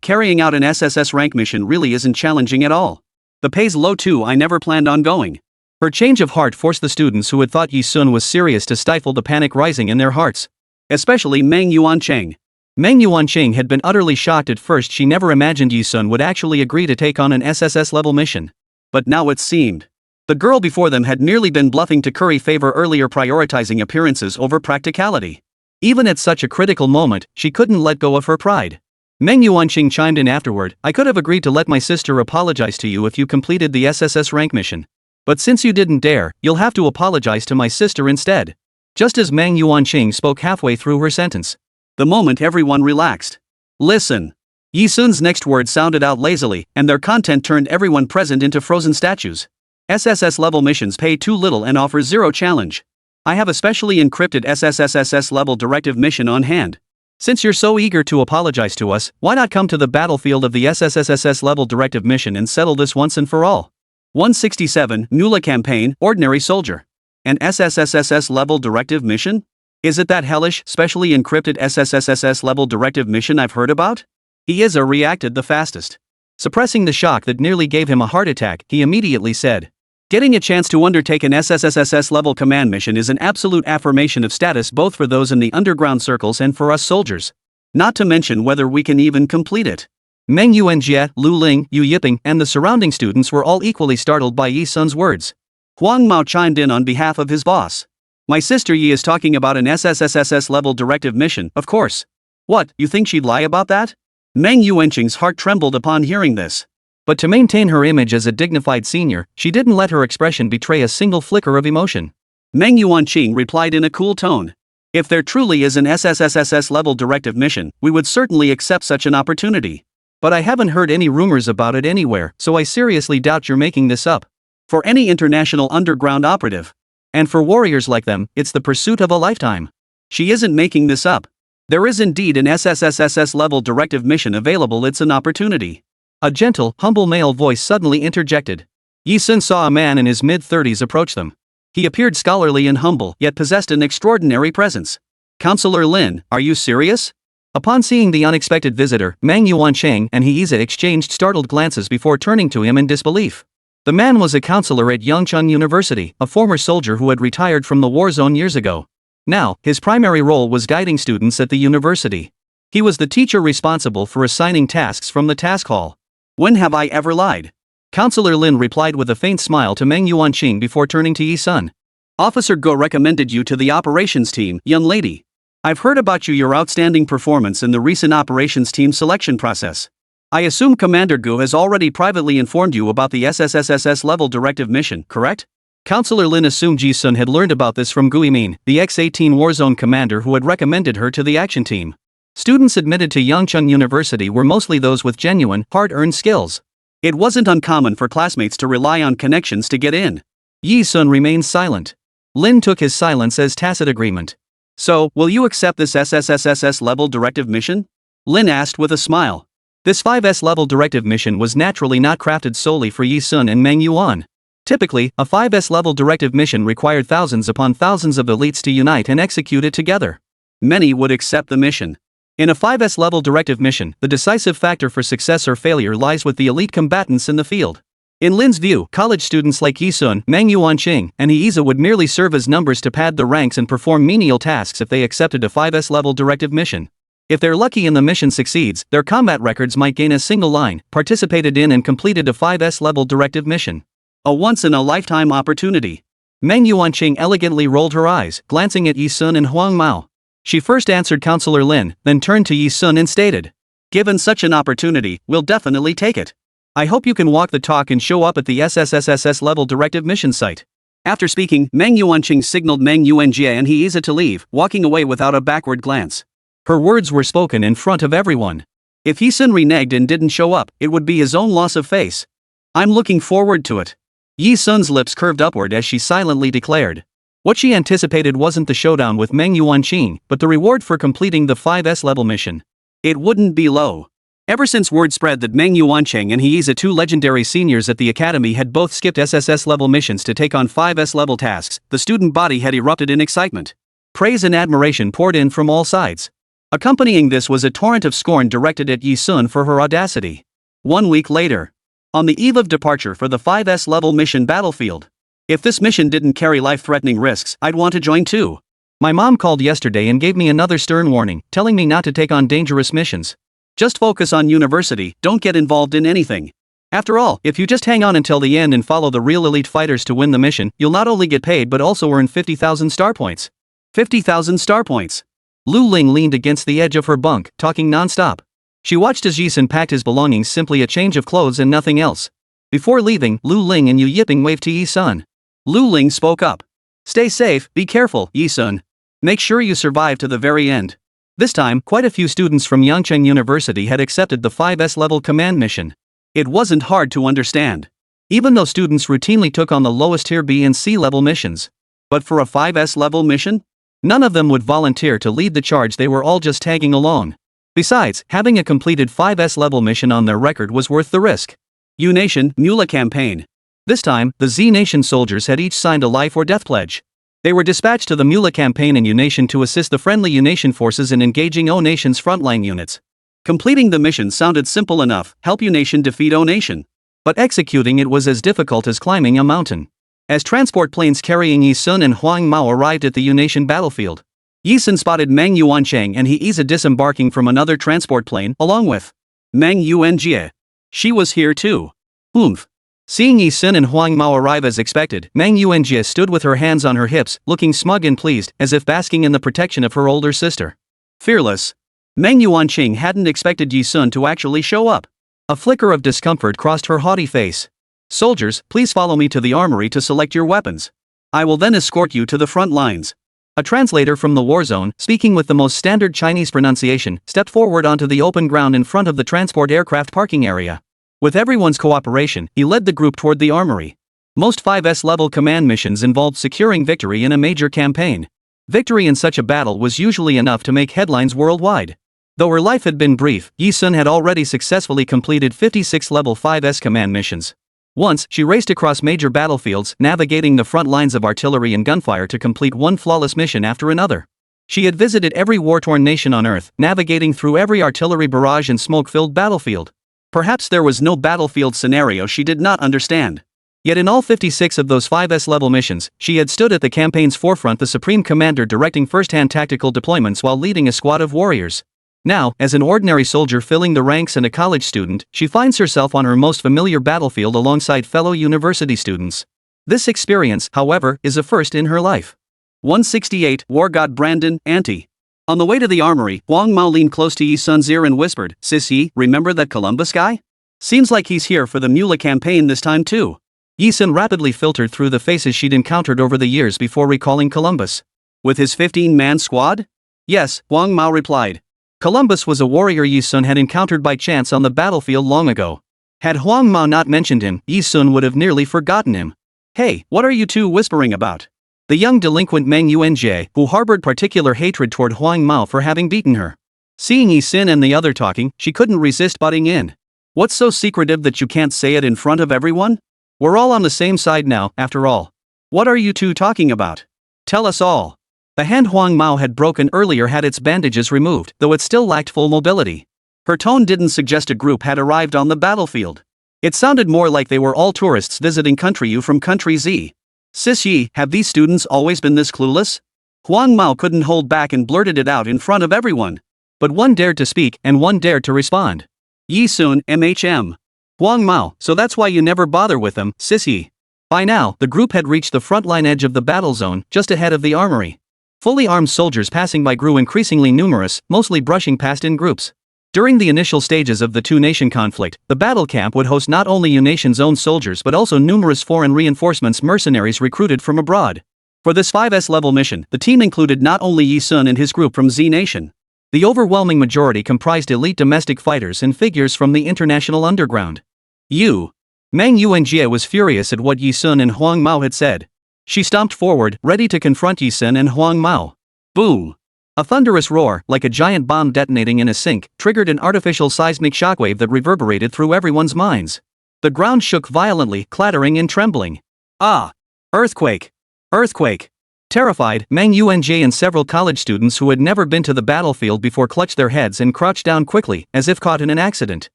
Carrying out an SSS rank mission really isn't challenging at all. The pay's low too, I never planned on going. Her change of heart forced the students who had thought Yisun was serious to stifle the panic rising in their hearts. Especially Mang Yuanqing. Mang Yuanqing had been utterly shocked at first. She never imagined Yisun would actually agree to take on an SSS-level mission. But now it seemed. The girl before them had merely been bluffing to curry favor earlier, prioritizing appearances over practicality. Even at such a critical moment, she couldn't let go of her pride. Mang Yuanqing chimed in afterward, "I could have agreed to let my sister apologize to you if you completed the SSS rank mission. But since you didn't dare, you'll have to apologize to my sister instead." Just as Mang Yuanqing spoke halfway through her sentence, the moment everyone relaxed. "Listen. Yi Sun's next words sounded out lazily, and their content turned everyone present into frozen statues. SSS level missions pay too little and offer zero challenge. I have a specially encrypted SSS level directive mission on hand. Since you're so eager to apologize to us, why not come to the battlefield of the SSS level directive mission and settle this once and for all? 167 Nula Campaign, Ordinary Soldier. An SSS level directive mission? Is it that hellish, specially encrypted SSS level directive mission I've heard about? Iiza reacted the fastest. Suppressing the shock that nearly gave him a heart attack, he immediately said, "Getting a chance to undertake an SSS level command mission is an absolute affirmation of status both for those in the underground circles and for us soldiers. Not to mention whether we can even complete it." Meng Yuanjie, Lu Ling, Yu Yiping, and the surrounding students were all equally startled by Yi Sun's words. Huang Mao chimed in on behalf of his boss. "My sister Yi is talking about an SSS level directive mission, of course. What, you think she'd lie about that?" Meng Yuanqing's heart trembled upon hearing this. But to maintain her image as a dignified senior, she didn't let her expression betray a single flicker of emotion. Meng Yuanqing replied in a cool tone. "If there truly is an SSS level directive mission, we would certainly accept such an opportunity. But I haven't heard any rumors about it anywhere, so I seriously doubt you're making this up. For any international underground operative, and for warriors like them, it's the pursuit of a lifetime. She isn't making this up. There is indeed an SSS level directive mission available, it's an opportunity." A gentle, humble male voice suddenly interjected. Yi Sun saw a man in his mid-30s approach them. He appeared scholarly and humble, yet possessed an extraordinary presence. "Counselor Lin, are you serious?" Upon seeing the unexpected visitor, Meng Yuancheng and Iiza exchanged startled glances before turning to him in disbelief. The man was a counselor at Xunxun University, a former soldier who had retired from the war zone years ago. Now, his primary role was guiding students at the university. He was the teacher responsible for assigning tasks from the task hall. "When have I ever lied?" Counselor Lin replied with a faint smile to Meng Yuanqing before turning to Yi Sun. "Officer Go recommended you to the operations team, young lady. I've heard about your outstanding performance in the recent operations team selection process. I assume Commander Gu has already privately informed you about the SSS level directive mission, correct?" Counselor Lin assumed Ji Sun had learned about this from Gu Yimin, the X-18 Warzone commander who had recommended her to the action team. Students admitted to Yangchun University were mostly those with genuine, hard-earned skills. It wasn't uncommon for classmates to rely on connections to get in. Yi Sun remained silent. Lin took his silence as tacit agreement. "So, will you accept this SSS level directive mission?" Lin asked with a smile. This 5S level directive mission was naturally not crafted solely for Yi Sun and Meng Yuan. Typically, a 5S level directive mission required thousands upon thousands of elites to unite and execute it together. Many would accept the mission. In a 5S level directive mission, the decisive factor for success or failure lies with the elite combatants in the field. In Lin's view, college students like Yi Sun, Meng Yuanqing, and Iiza would merely serve as numbers to pad the ranks and perform menial tasks if they accepted a 5S level directive mission. If they're lucky and the mission succeeds, their combat records might gain a single line, participated in and completed a 5S level directive mission. A once-in-a-lifetime opportunity. Meng Yuanqing elegantly rolled her eyes, glancing at Yi Sun and Huang Mao. She first answered Counselor Lin, then turned to Yi Sun and stated, "Given such an opportunity, we'll definitely take it. I hope you can walk the talk and show up at the SSS level directive mission site." After speaking, Meng Yuanqing signaled Meng Yuanjie and Iiza to leave, walking away without a backward glance. Her words were spoken in front of everyone. If Yi Sun reneged and didn't show up, it would be his own loss of face. "I'm looking forward to it." Yi Sun's lips curved upward as she silently declared. What she anticipated wasn't the showdown with Meng Yuanqing, but the reward for completing the 5S level mission. It wouldn't be low. Ever since word spread that Meng Yuanqing and Iiza, two legendary seniors at the academy, had both skipped SSS level missions to take on 5S level tasks, the student body had erupted in excitement. Praise and admiration poured in from all sides. Accompanying this was a torrent of scorn directed at Yi Sun for her audacity. 1 week later. On the eve of departure for the 5S level mission battlefield. If this mission didn't carry life-threatening risks, I'd want to join too. My mom called yesterday and gave me another stern warning, telling me not to take on dangerous missions. Just focus on university, don't get involved in anything. After all, if you just hang on until the end and follow the real elite fighters to win the mission, you'll not only get paid but also earn 50,000 star points. 50,000 star points. Lu Ling leaned against the edge of her bunk, talking non-stop. She watched as Yi Sun packed his belongings, simply a change of clothes and nothing else. Before leaving, Lu Ling and Yu Yiping waved to Yi Sun. Lu Ling spoke up. "Stay safe, be careful, Yi Sun. Make sure you survive to the very end." This time, quite a few students from Yangcheng University had accepted the 5S level command mission. It wasn't hard to understand. Even though students routinely took on the lowest tier B and C level missions. But for a 5S level mission? None of them would volunteer to lead the charge, they were all just tagging along. Besides, having a completed 5S level mission on their record was worth the risk. U Nation, Mula campaign. This time, the Z Nation soldiers had each signed a life or death pledge. They were dispatched to the Mula campaign in U Nation to assist the friendly U Nation forces in engaging O Nation's frontline units. Completing the mission sounded simple enough, help U Nation defeat O Nation. But executing it was as difficult as climbing a mountain. As transport planes carrying Yi Sun and Huang Mao arrived at the U Nation battlefield, Yi Sun spotted Meng Yuancheng and he is disembarking from another transport plane, along with Meng Yuanjie. She was here too. Oomph. Seeing Yi Sun and Huang Mao arrive as expected, Meng Yuanjie stood with her hands on her hips, looking smug and pleased, as if basking in the protection of her older sister. Fearless. Meng Yuanqing hadn't expected Yi Sun to actually show up. A flicker of discomfort crossed her haughty face. Soldiers, please follow me to the armory to select your weapons. I will then escort you to the front lines. A translator from the war zone, speaking with the most standard Chinese pronunciation, stepped forward onto the open ground in front of the transport aircraft parking area. With everyone's cooperation, he led the group toward the armory. Most 5S level command missions involved securing victory in a major campaign. Victory in such a battle was usually enough to make headlines worldwide. Though her life had been brief, Yi Sun had already successfully completed 56 level 5S command missions. Once, she raced across major battlefields, navigating the front lines of artillery and gunfire to complete one flawless mission after another. She had visited every war-torn nation on Earth, navigating through every artillery barrage and smoke-filled battlefield. Perhaps there was no battlefield scenario she did not understand. Yet in all 56 of those 5S level missions, she had stood at the campaign's forefront, the supreme commander directing first-hand tactical deployments while leading a squad of warriors. Now, as an ordinary soldier filling the ranks and a college student, she finds herself on her most familiar battlefield alongside fellow university students. This experience, however, is a first in her life. 168, War God Brandon, Auntie. On the way to the armory, Huang Mao leaned close to Yi Sun's ear and whispered, "Sis Yi, remember that Columbus guy? Seems like he's here for the Mula campaign this time too." Yi Sun rapidly filtered through the faces she'd encountered over the years before recalling Columbus. With his 15-man squad? Yes, Huang Mao replied. Columbus was a warrior Yi Sun had encountered by chance on the battlefield long ago. Had Huang Mao not mentioned him, Yi Sun would have nearly forgotten him. Hey, what are you two whispering about? The young delinquent Meng Yuanjie, who harbored particular hatred toward Huang Mao for having beaten her. Seeing Yi Sun and the other talking, she couldn't resist butting in. What's so secretive that you can't say it in front of everyone? We're all on the same side now, after all. What are you two talking about? Tell us all. The hand Huang Mao had broken earlier had its bandages removed, though it still lacked full mobility. Her tone didn't suggest a group had arrived on the battlefield. It sounded more like they were all tourists visiting Country U from Country Z. Sis Yi, have these students always been this clueless? Huang Mao couldn't hold back and blurted it out in front of everyone. But one dared to speak, and one dared to respond. Yi Sun, MHM. Huang Mao, so that's why you never bother with them, Sis Yi. By now, the group had reached the front-line edge of the battle zone, just ahead of the armory. Fully armed soldiers passing by grew increasingly numerous, mostly brushing past in groups. During the initial stages of the two-nation conflict, the battle camp would host not only U Nation's own soldiers but also numerous foreign reinforcements, mercenaries recruited from abroad. For this 5S level mission, the team included not only Yi Sun and his group from Z Nation. The overwhelming majority comprised elite domestic fighters and figures from the international underground. Meng Yuanjie was furious at what Yi Sun and Huang Mao had said. She stomped forward, ready to confront Yi Sun and Huang Mao. Boom! A thunderous roar, like a giant bomb detonating in a sink, triggered an artificial seismic shockwave that reverberated through everyone's minds. The ground shook violently, clattering and trembling. Ah! Earthquake! Earthquake! Terrified, Meng Yuanjie and several college students who had never been to the battlefield before clutched their heads and crouched down quickly, as if caught in an accident.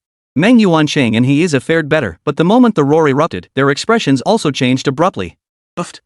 Meng Yuancheng and he fared better, but the moment the roar erupted, their expressions also changed abruptly.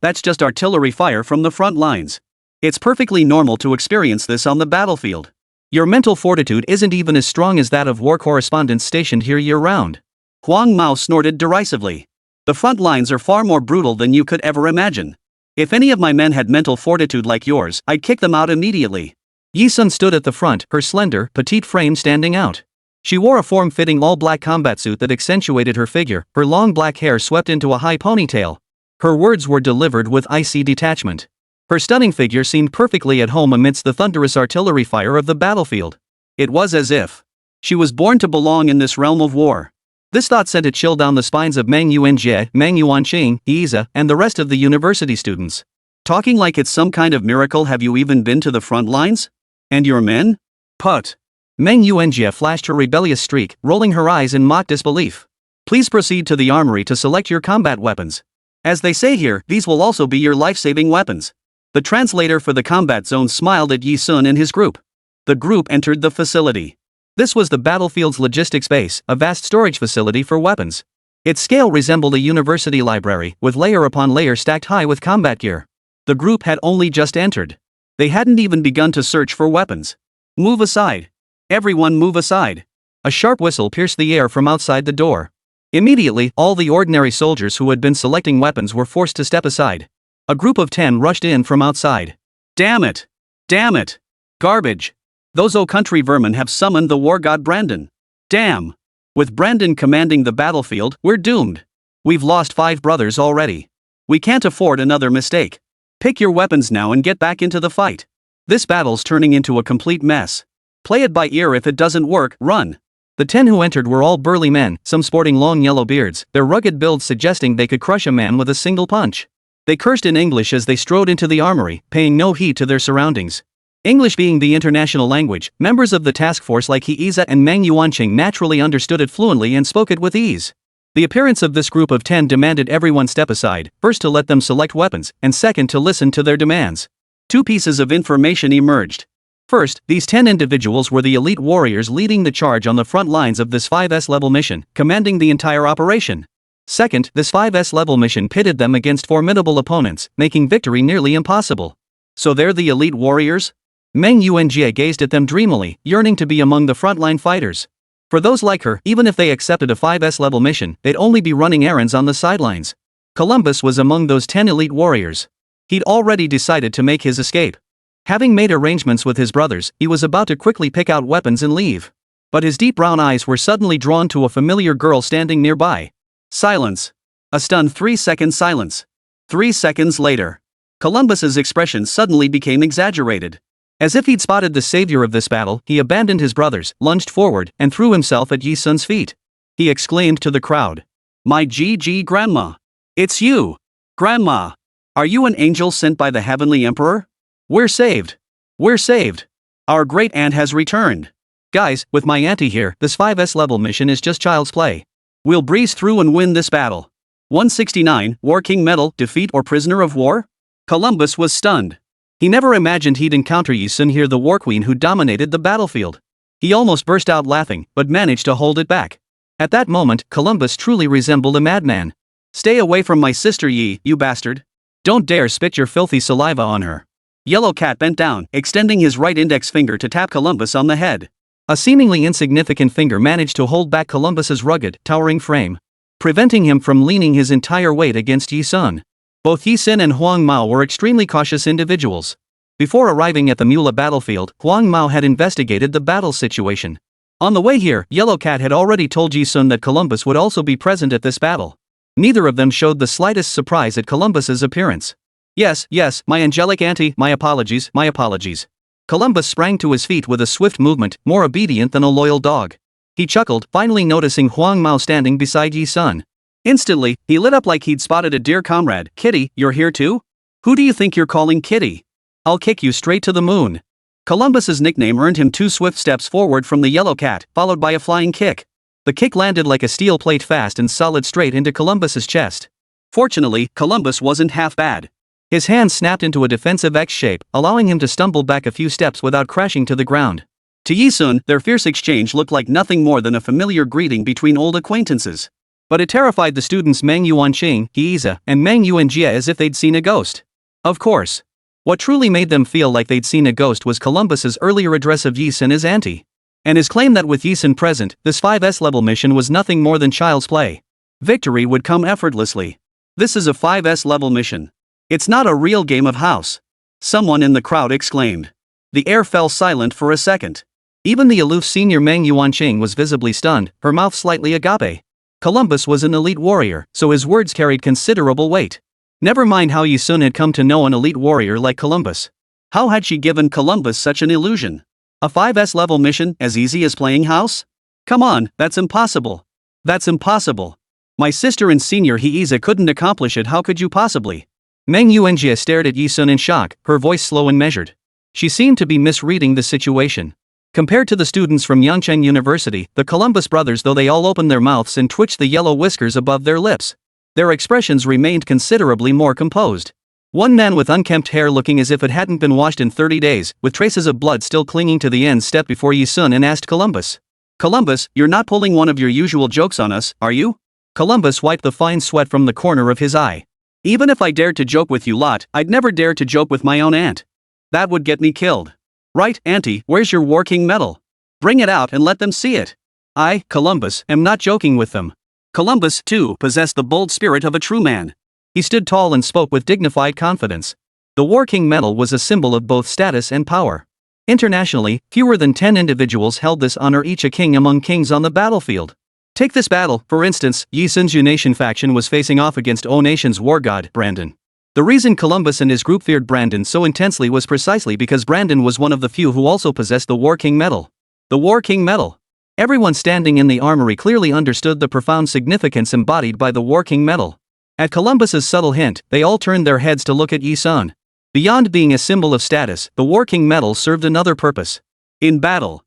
That's just artillery fire from the front lines. It's perfectly normal to experience this on the battlefield. Your mental fortitude isn't even as strong as that of war correspondents stationed here year-round. Huang Mao snorted derisively. The front lines are far more brutal than you could ever imagine. If any of my men had mental fortitude like yours, I'd kick them out immediately. Yi Sun stood at the front, her slender, petite frame standing out. She wore a form-fitting all-black combat suit that accentuated her figure, her long black hair swept into a high ponytail. Her words were delivered with icy detachment. Her stunning figure seemed perfectly at home amidst the thunderous artillery fire of the battlefield. It was as if she was born to belong in this realm of war. This thought sent a chill down the spines of Mang Yuanjie, Mang Yuanqing, Yiza, and the rest of the university students. Talking like it's some kind of miracle. Have you even been to the front lines? And your men? Put. Mang Yuanjie flashed her rebellious streak, rolling her eyes in mock disbelief. Please proceed to the armory to select your combat weapons. As they say here, these will also be your life-saving weapons. The translator for the combat zone smiled at Yi Sun and his group. The group entered the facility. This was the battlefield's logistics base, a vast storage facility for weapons. Its scale resembled a university library, with layer upon layer stacked high with combat gear. The group had only just entered. They hadn't even begun to search for weapons. Move aside. Everyone move aside. A sharp whistle pierced the air from outside the door. Immediately, all the ordinary soldiers who had been selecting weapons were forced to step aside. A group of 10 rushed in from outside. Damn it! Damn it! Garbage! Those old country vermin have summoned the war god Brandon. Damn! With Brandon commanding the battlefield, we're doomed. We've lost 5 brothers already. We can't afford another mistake. Pick your weapons now and get back into the fight. This battle's turning into a complete mess. Play it by ear. If it doesn't work, run. The 10 who entered were all burly men, some sporting long yellow beards, their rugged builds suggesting they could crush a man with a single punch. They cursed in English as they strode into the armory, paying no heed to their surroundings. English being the international language, members of the task force like Yiza and Mang Yuanqing naturally understood it fluently and spoke it with ease. The appearance of this group of 10 demanded everyone step aside, first to let them select weapons, and second to listen to their demands. 2 pieces of information emerged. First, these 10 individuals were the elite warriors leading the charge on the front lines of this 5S level mission, commanding the entire operation. Second, this 5S level mission pitted them against formidable opponents, making victory nearly impossible. So they're the elite warriors? Meng Yuanjie gazed at them dreamily, yearning to be among the frontline fighters. For those like her, even if they accepted a 5S level mission, they'd only be running errands on the sidelines. Columbus was among those 10 elite warriors. He'd already decided to make his escape. Having made arrangements with his brothers, he was about to quickly pick out weapons and leave. But his deep brown eyes were suddenly drawn to a familiar girl standing nearby. Silence. A stunned 3-second silence. 3 seconds later, Columbus's expression suddenly became exaggerated. As if he'd spotted the savior of this battle, he abandoned his brothers, lunged forward, and threw himself at Yi Sun's feet. He exclaimed to the crowd. My GG grandma. It's you. Grandma. Are you an angel sent by the heavenly emperor? We're saved. We're saved. Our great aunt has returned. Guys, with my auntie here, this 5S level mission is just child's play. We'll breeze through and win this battle. 169, War King Medal, Defeat or Prisoner of War? Columbus was stunned. He never imagined he'd encounter Yi Sun here, the war queen who dominated the battlefield. He almost burst out laughing, but managed to hold it back. At that moment, Columbus truly resembled a madman. Stay away from my sister Yi, you bastard. Don't dare spit your filthy saliva on her. Yellow Cat bent down, extending his right index finger to tap Columbus on the head. A seemingly insignificant finger managed to hold back Columbus's rugged, towering frame, preventing him from leaning his entire weight against Yi Sun. Both Yi Sun and Huang Mao were extremely cautious individuals. Before arriving at the Mula battlefield, Huang Mao had investigated the battle situation. On the way here, Yellow Cat had already told Yi Sun that Columbus would also be present at this battle. Neither of them showed the slightest surprise at Columbus's appearance. Yes, my angelic auntie, my apologies, my apologies. Columbus sprang to his feet with a swift movement, more obedient than a loyal dog. He chuckled, finally noticing Huang Mao standing beside Yi Sun. Instantly, he lit up like he'd spotted a dear comrade. Kitty, you're here too? Who do you think you're calling Kitty? I'll kick you straight to the moon. Columbus's nickname earned him 2 swift steps forward from the Yellow Cat, followed by a flying kick. The kick landed like a steel plate, fast and solid, straight into Columbus's chest. Fortunately, Columbus wasn't half bad. His hand snapped into a defensive X shape, allowing him to stumble back a few steps without crashing to the ground. To Yi Sun, their fierce exchange looked like nothing more than a familiar greeting between old acquaintances. But it terrified the students Mang Yuanqing, Yiza, and Mang Yuanjie as if they'd seen a ghost. Of course. What truly made them feel like they'd seen a ghost was Columbus's earlier address of Yi Sun as auntie. And his claim that with Yi Sun present, this 5S level mission was nothing more than child's play. Victory would come effortlessly. This is a 5S level mission. It's not a real game of house. Someone in the crowd exclaimed. The air fell silent for a second. Even the aloof senior Mang Yuanqing was visibly stunned, her mouth slightly agape. Columbus was an elite warrior, so his words carried considerable weight. Never mind how Yi Sun had come to know an elite warrior like Columbus. How had she given Columbus such an illusion? A 5S level mission as easy as playing house? Come on, that's impossible. That's impossible. My sister and senior Heiza couldn't accomplish it, how could you possibly? Meng Yuanjie stared at Yi Sun in shock, her voice slow and measured. She seemed to be misreading the situation. Compared to the students from Yangcheng University, the Columbus brothers, though they all opened their mouths and twitched the yellow whiskers above their lips, their expressions remained considerably more composed. One man with unkempt hair looking as if it hadn't been washed in 30 days, with traces of blood still clinging to the ends, stepped before Yi Sun and asked Columbus. Columbus, you're not pulling one of your usual jokes on us, are you? Columbus wiped the fine sweat from the corner of his eye. Even if I dared to joke with you lot, I'd never dare to joke with my own aunt. That would get me killed. Right, Auntie, where's your War King medal? Bring it out and let them see it. I, Columbus, am not joking with them. Columbus, too, possessed the bold spirit of a true man. He stood tall and spoke with dignified confidence. The War King medal was a symbol of both status and power. Internationally, fewer than 10 individuals held this honor, each a king among kings on the battlefield. Take this battle, for instance. Yi Sun's Yu Nation faction was facing off against O Nation's war god, Brandon. The reason Columbus and his group feared Brandon so intensely was precisely because Brandon was one of the few who also possessed the War King medal. The War King medal. Everyone standing in the armory clearly understood the profound significance embodied by the War King medal. At Columbus's subtle hint, they all turned their heads to look at Yi Sun. Beyond being a symbol of status, the War King medal served another purpose. In battle,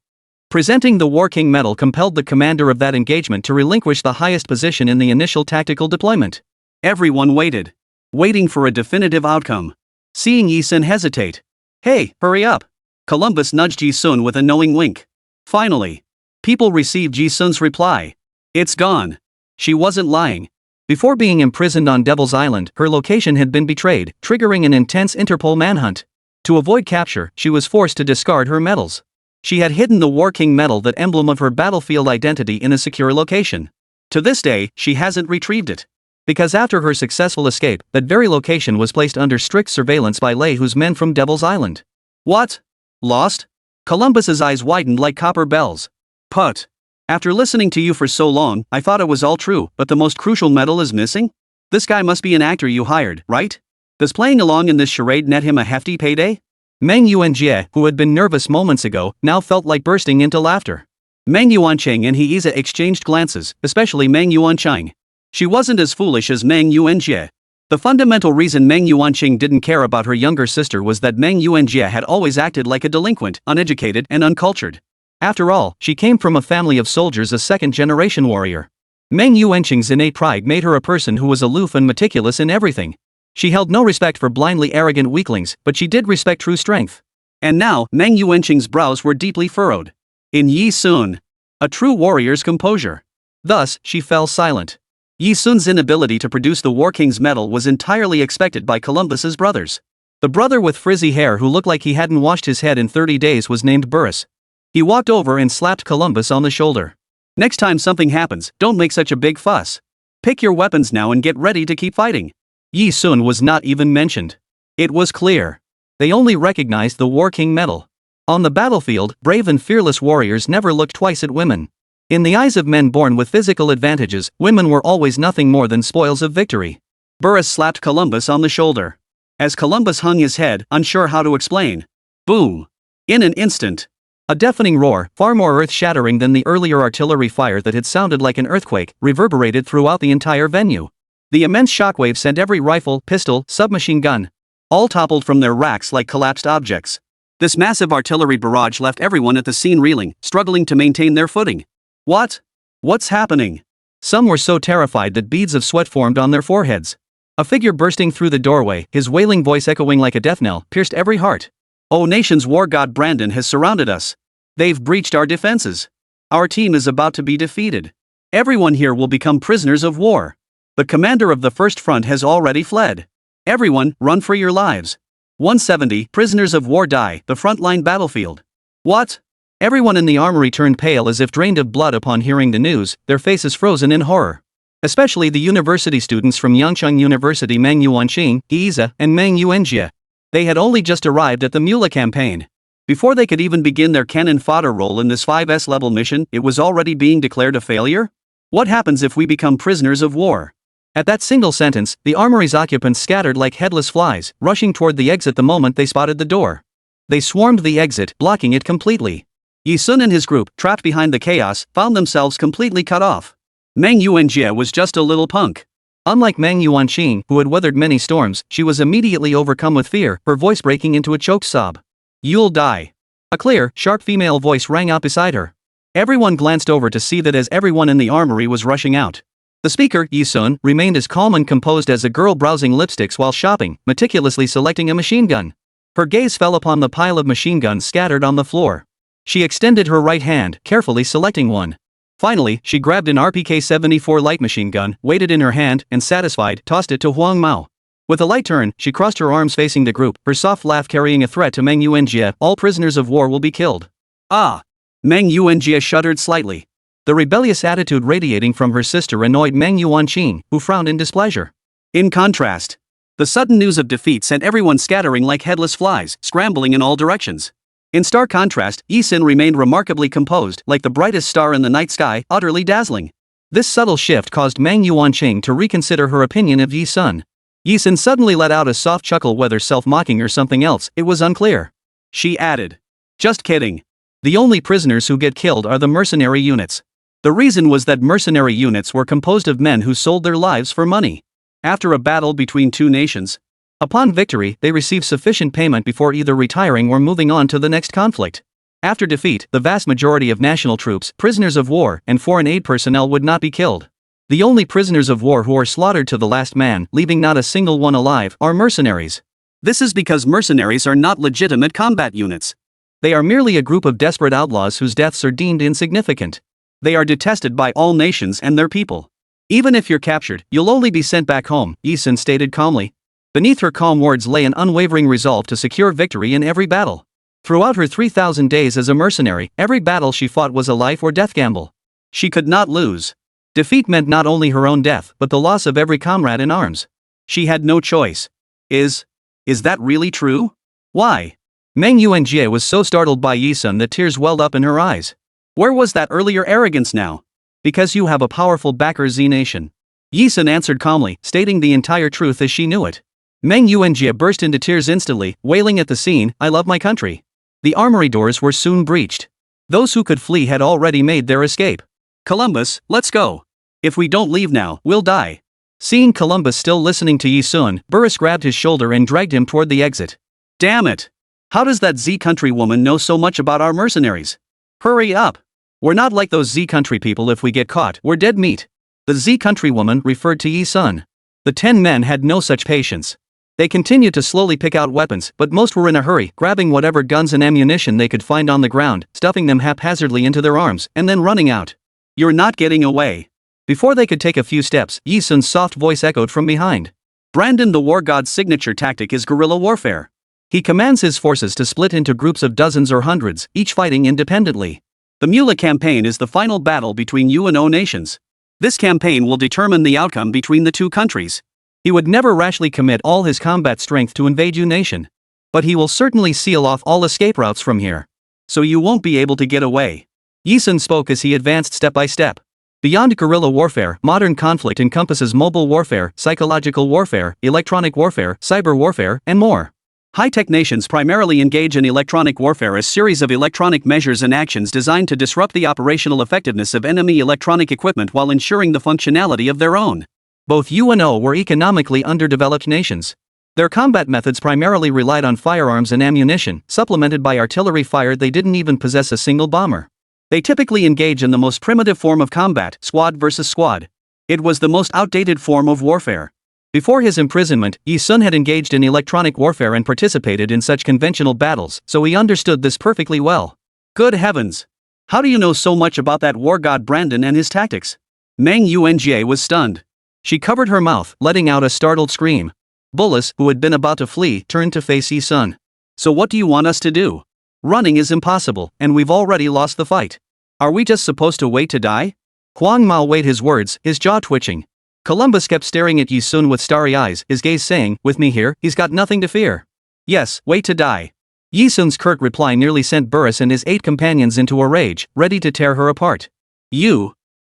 presenting the War King medal compelled the commander of that engagement to relinquish the highest position in the initial tactical deployment. Everyone waited. Waiting for a definitive outcome. Seeing Yi Sun hesitate. Hey, hurry up. Columbus nudged Yi Sun with a knowing wink. Finally, people received Yi Sun's reply. It's gone. She wasn't lying. Before being imprisoned on Devil's Island, her location had been betrayed, triggering an intense Interpol manhunt. To avoid capture, she was forced to discard her medals. She had hidden the War King medal, that emblem of her battlefield identity, in a secure location. To this day, she hasn't retrieved it. Because after her successful escape, that very location was placed under strict surveillance by Lei Hu's men from Devil's Island. What? Lost? Columbus's eyes widened like copper bells. Put. After listening to you for so long, I thought it was all true, but the most crucial medal is missing? This guy must be an actor you hired, right? Does playing along in this charade net him a hefty payday? Meng Yuanjie, who had been nervous moments ago, now felt like bursting into laughter. Meng Yuanqing and Heiza exchanged glances, especially Meng Yuanqing. She wasn't as foolish as Meng Yuanjie. The fundamental reason Meng Yuanqing didn't care about her younger sister was that Meng Yuanjie had always acted like a delinquent, uneducated, and uncultured. After all, she came from a family of soldiers, a second-generation warrior. Meng Yuanqing's innate pride made her a person who was aloof and meticulous in everything. She held no respect for blindly arrogant weaklings, but she did respect true strength. And now, Meng Yuanqing's brows were deeply furrowed. In Yi Sun, a true warrior's composure. Thus, she fell silent. Yi Sun's inability to produce the War King's medal was entirely expected by Columbus's brothers. The brother with frizzy hair who looked like he hadn't washed his head in 30 days was named Burris. He walked over and slapped Columbus on the shoulder. Next time something happens, don't make such a big fuss. Pick your weapons now and get ready to keep fighting. Yi Sun was not even mentioned. It was clear. They only recognized the War King medal. On the battlefield, brave and fearless warriors never looked twice at women. In the eyes of men born with physical advantages, women were always nothing more than spoils of victory. Burris slapped Columbus on the shoulder. As Columbus hung his head, unsure how to explain. Boom! In an instant. A deafening roar, far more earth-shattering than the earlier artillery fire that had sounded like an earthquake, reverberated throughout the entire venue. The immense shockwave sent every rifle, pistol, submachine gun, all toppled from their racks like collapsed objects. This massive artillery barrage left everyone at the scene reeling, struggling to maintain their footing. What? What's happening? Some were so terrified that beads of sweat formed on their foreheads. A figure bursting through the doorway, his wailing voice echoing like a death knell, pierced every heart. O Nation's war god Brandon has surrounded us. They've breached our defenses. Our team is about to be defeated. Everyone here will become prisoners of war. The commander of the first front has already fled. Everyone, run for your lives. 170 prisoners of war die, the frontline battlefield. What? Everyone in the armory turned pale as if drained of blood upon hearing the news, their faces frozen in horror. Especially the university students from Yangcheng University, Meng Yuanqing, Heiza, and Meng Yuanjie. They had only just arrived at the Mula campaign. Before they could even begin their cannon fodder role in this 5S level mission, it was already being declared a failure? What happens if we become prisoners of war? At that single sentence, the armory's occupants scattered like headless flies, rushing toward the exit the moment they spotted the door. They swarmed the exit, blocking it completely. Yi Sun and his group, trapped behind the chaos, found themselves completely cut off. Meng Yuanjie was just a little punk. Unlike Meng Yuanqing, who had weathered many storms, she was immediately overcome with fear, her voice breaking into a choked sob. "You'll die." A clear, sharp female voice rang out beside her. Everyone glanced over to see that as everyone in the armory was rushing out. The speaker, Yi Sun, remained as calm and composed as a girl browsing lipsticks while shopping, meticulously selecting a machine gun. Her gaze fell upon the pile of machine guns scattered on the floor. She extended her right hand, carefully selecting one. Finally, she grabbed an RPK-74 light machine gun, weighed it in her hand, and satisfied, tossed it to Huang Mao. With a light turn, she crossed her arms facing the group, her soft laugh carrying a threat to Meng Yuanjie. "All prisoners of war will be killed." Ah! Meng Yuanjie shuddered slightly. The rebellious attitude radiating from her sister annoyed Meng Yuanqing, who frowned in displeasure. In contrast, the sudden news of defeat sent everyone scattering like headless flies, scrambling in all directions. In stark contrast, Yi Sun remained remarkably composed, like the brightest star in the night sky, utterly dazzling. This subtle shift caused Meng Yuanqing to reconsider her opinion of Yi Sun. Yi Sun suddenly let out a soft chuckle, whether self-mocking or something else, it was unclear. She added, "Just kidding. The only prisoners who get killed are the mercenary units." The reason was that mercenary units were composed of men who sold their lives for money. After a battle between two nations, upon victory, they receive sufficient payment before either retiring or moving on to the next conflict. After defeat, the vast majority of national troops, prisoners of war, and foreign aid personnel would not be killed. The only prisoners of war who are slaughtered to the last man, leaving not a single one alive, are mercenaries. This is because mercenaries are not legitimate combat units. They are merely a group of desperate outlaws whose deaths are deemed insignificant. They are detested by all nations and their people. "Even if you're captured, you'll only be sent back home," Yi Sun stated calmly. Beneath her calm words lay an unwavering resolve to secure victory in every battle. Throughout her 3,000 days as a mercenary, every battle she fought was a life or death gamble. She could not lose. Defeat meant not only her own death, but the loss of every comrade in arms. She had no choice. Is that really true? Why? Meng Yuanjie was so startled by Yi Sun that tears welled up in her eyes. Where was that earlier arrogance now? Because you have a powerful backer, Z Nation. Yi Sun answered calmly, stating the entire truth as she knew it. Meng Yuanjie burst into tears instantly, wailing at the scene, "I love my country." The armory doors were soon breached. Those who could flee had already made their escape. "Columbus, let's go. If we don't leave now, we'll die." Seeing Columbus still listening to Yi Sun, Burris grabbed his shoulder and dragged him toward the exit. "Damn it! How does that Z country woman know so much about our mercenaries? Hurry up! We're not like those Z country people. If we get caught, we're dead meat." The Z country woman referred to Yi Sun. The 10 men had no such patience. They continued to slowly pick out weapons, but most were in a hurry, grabbing whatever guns and ammunition they could find on the ground, stuffing them haphazardly into their arms, and then running out. "You're not getting away." Before they could take a few steps, Yi Sun's soft voice echoed from behind. "Brandon, the war god's signature tactic is guerrilla warfare. He commands his forces to split into groups of dozens or hundreds, each fighting independently. The Mula campaign is the final battle between UNO nations. This campaign will determine the outcome between the two countries. He would never rashly commit all his combat strength to invade your nation. But he will certainly seal off all escape routes from here. So you won't be able to get away." Yi Sun spoke as he advanced step by step. Beyond guerrilla warfare, modern conflict encompasses mobile warfare, psychological warfare, electronic warfare, cyber warfare, and more. High-tech nations primarily engage in electronic warfare, a series of electronic measures and actions designed to disrupt the operational effectiveness of enemy electronic equipment while ensuring the functionality of their own. Both UNO were economically underdeveloped nations. Their combat methods primarily relied on firearms and ammunition, supplemented by artillery fire. They didn't even possess a single bomber. They typically engage in the most primitive form of combat, squad versus squad. It was the most outdated form of warfare. Before his imprisonment, Yi Sun had engaged in electronic warfare and participated in such conventional battles, so he understood this perfectly well. "Good heavens! How do you know so much about that war god Brandon and his tactics?" Meng Yuanjie was stunned. She covered her mouth, letting out a startled scream. Bullies, who had been about to flee, turned to face Yi Sun. "So what do you want us to do? Running is impossible, and we've already lost the fight. Are we just supposed to wait to die?" Huang Mao weighed his words, his jaw twitching. Columbus kept staring at Yi Sun with starry eyes, his gaze saying, "With me here, he's got nothing to fear." "Yes, wait to die." Yi Sun's curt reply nearly sent Burris and his 8 companions into a rage, ready to tear her apart.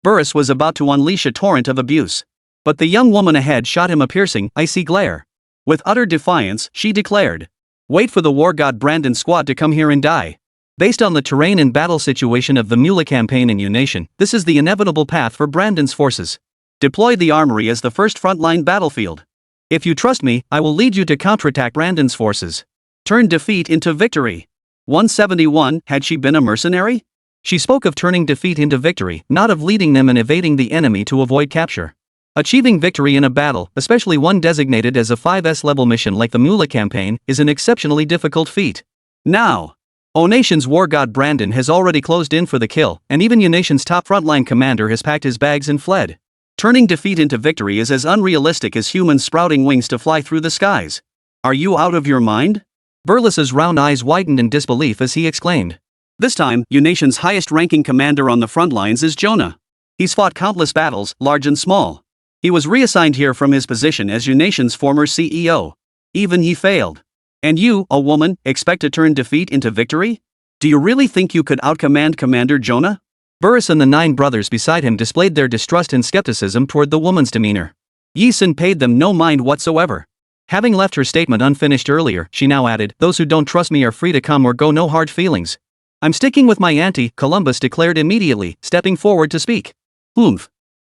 Burris was about to unleash a torrent of abuse. But the young woman ahead shot him a piercing, icy glare. With utter defiance, she declared, "Wait for the war god Brandon's squad to come here and die." Based on the terrain and battle situation of the Mula campaign in Unation, this is the inevitable path for Brandon's forces. Deploy the armory as the first frontline battlefield. If you trust me, I will lead you to counterattack Brandon's forces. Turn defeat into victory. 171. Had she been a mercenary? She spoke of turning defeat into victory, not of leading them and evading the enemy to avoid capture. Achieving victory in a battle, especially one designated as a 5S level mission like the Mula campaign, is an exceptionally difficult feat. Now, Onation's war god Brandon has already closed in for the kill, and even Unation's top frontline commander has packed his bags and fled. Turning defeat into victory is as unrealistic as humans sprouting wings to fly through the skies. Are you out of your mind? Burles's round eyes widened in disbelief as he exclaimed. This time, Unation's highest-ranking commander on the front lines is Jonah. He's fought countless battles, large and small. He was reassigned here from his position as Unation's former CEO. Even he failed. And you, a woman, expect to turn defeat into victory? Do you really think you could outcommand Commander Jonah? Burris and the 9 brothers beside him displayed their distrust and skepticism toward the woman's demeanor. Yi Sun paid them no mind whatsoever. Having left her statement unfinished earlier, she now added, "Those who don't trust me are free to come or go, no hard feelings." "I'm sticking with my auntie," Columbus declared immediately, stepping forward to speak.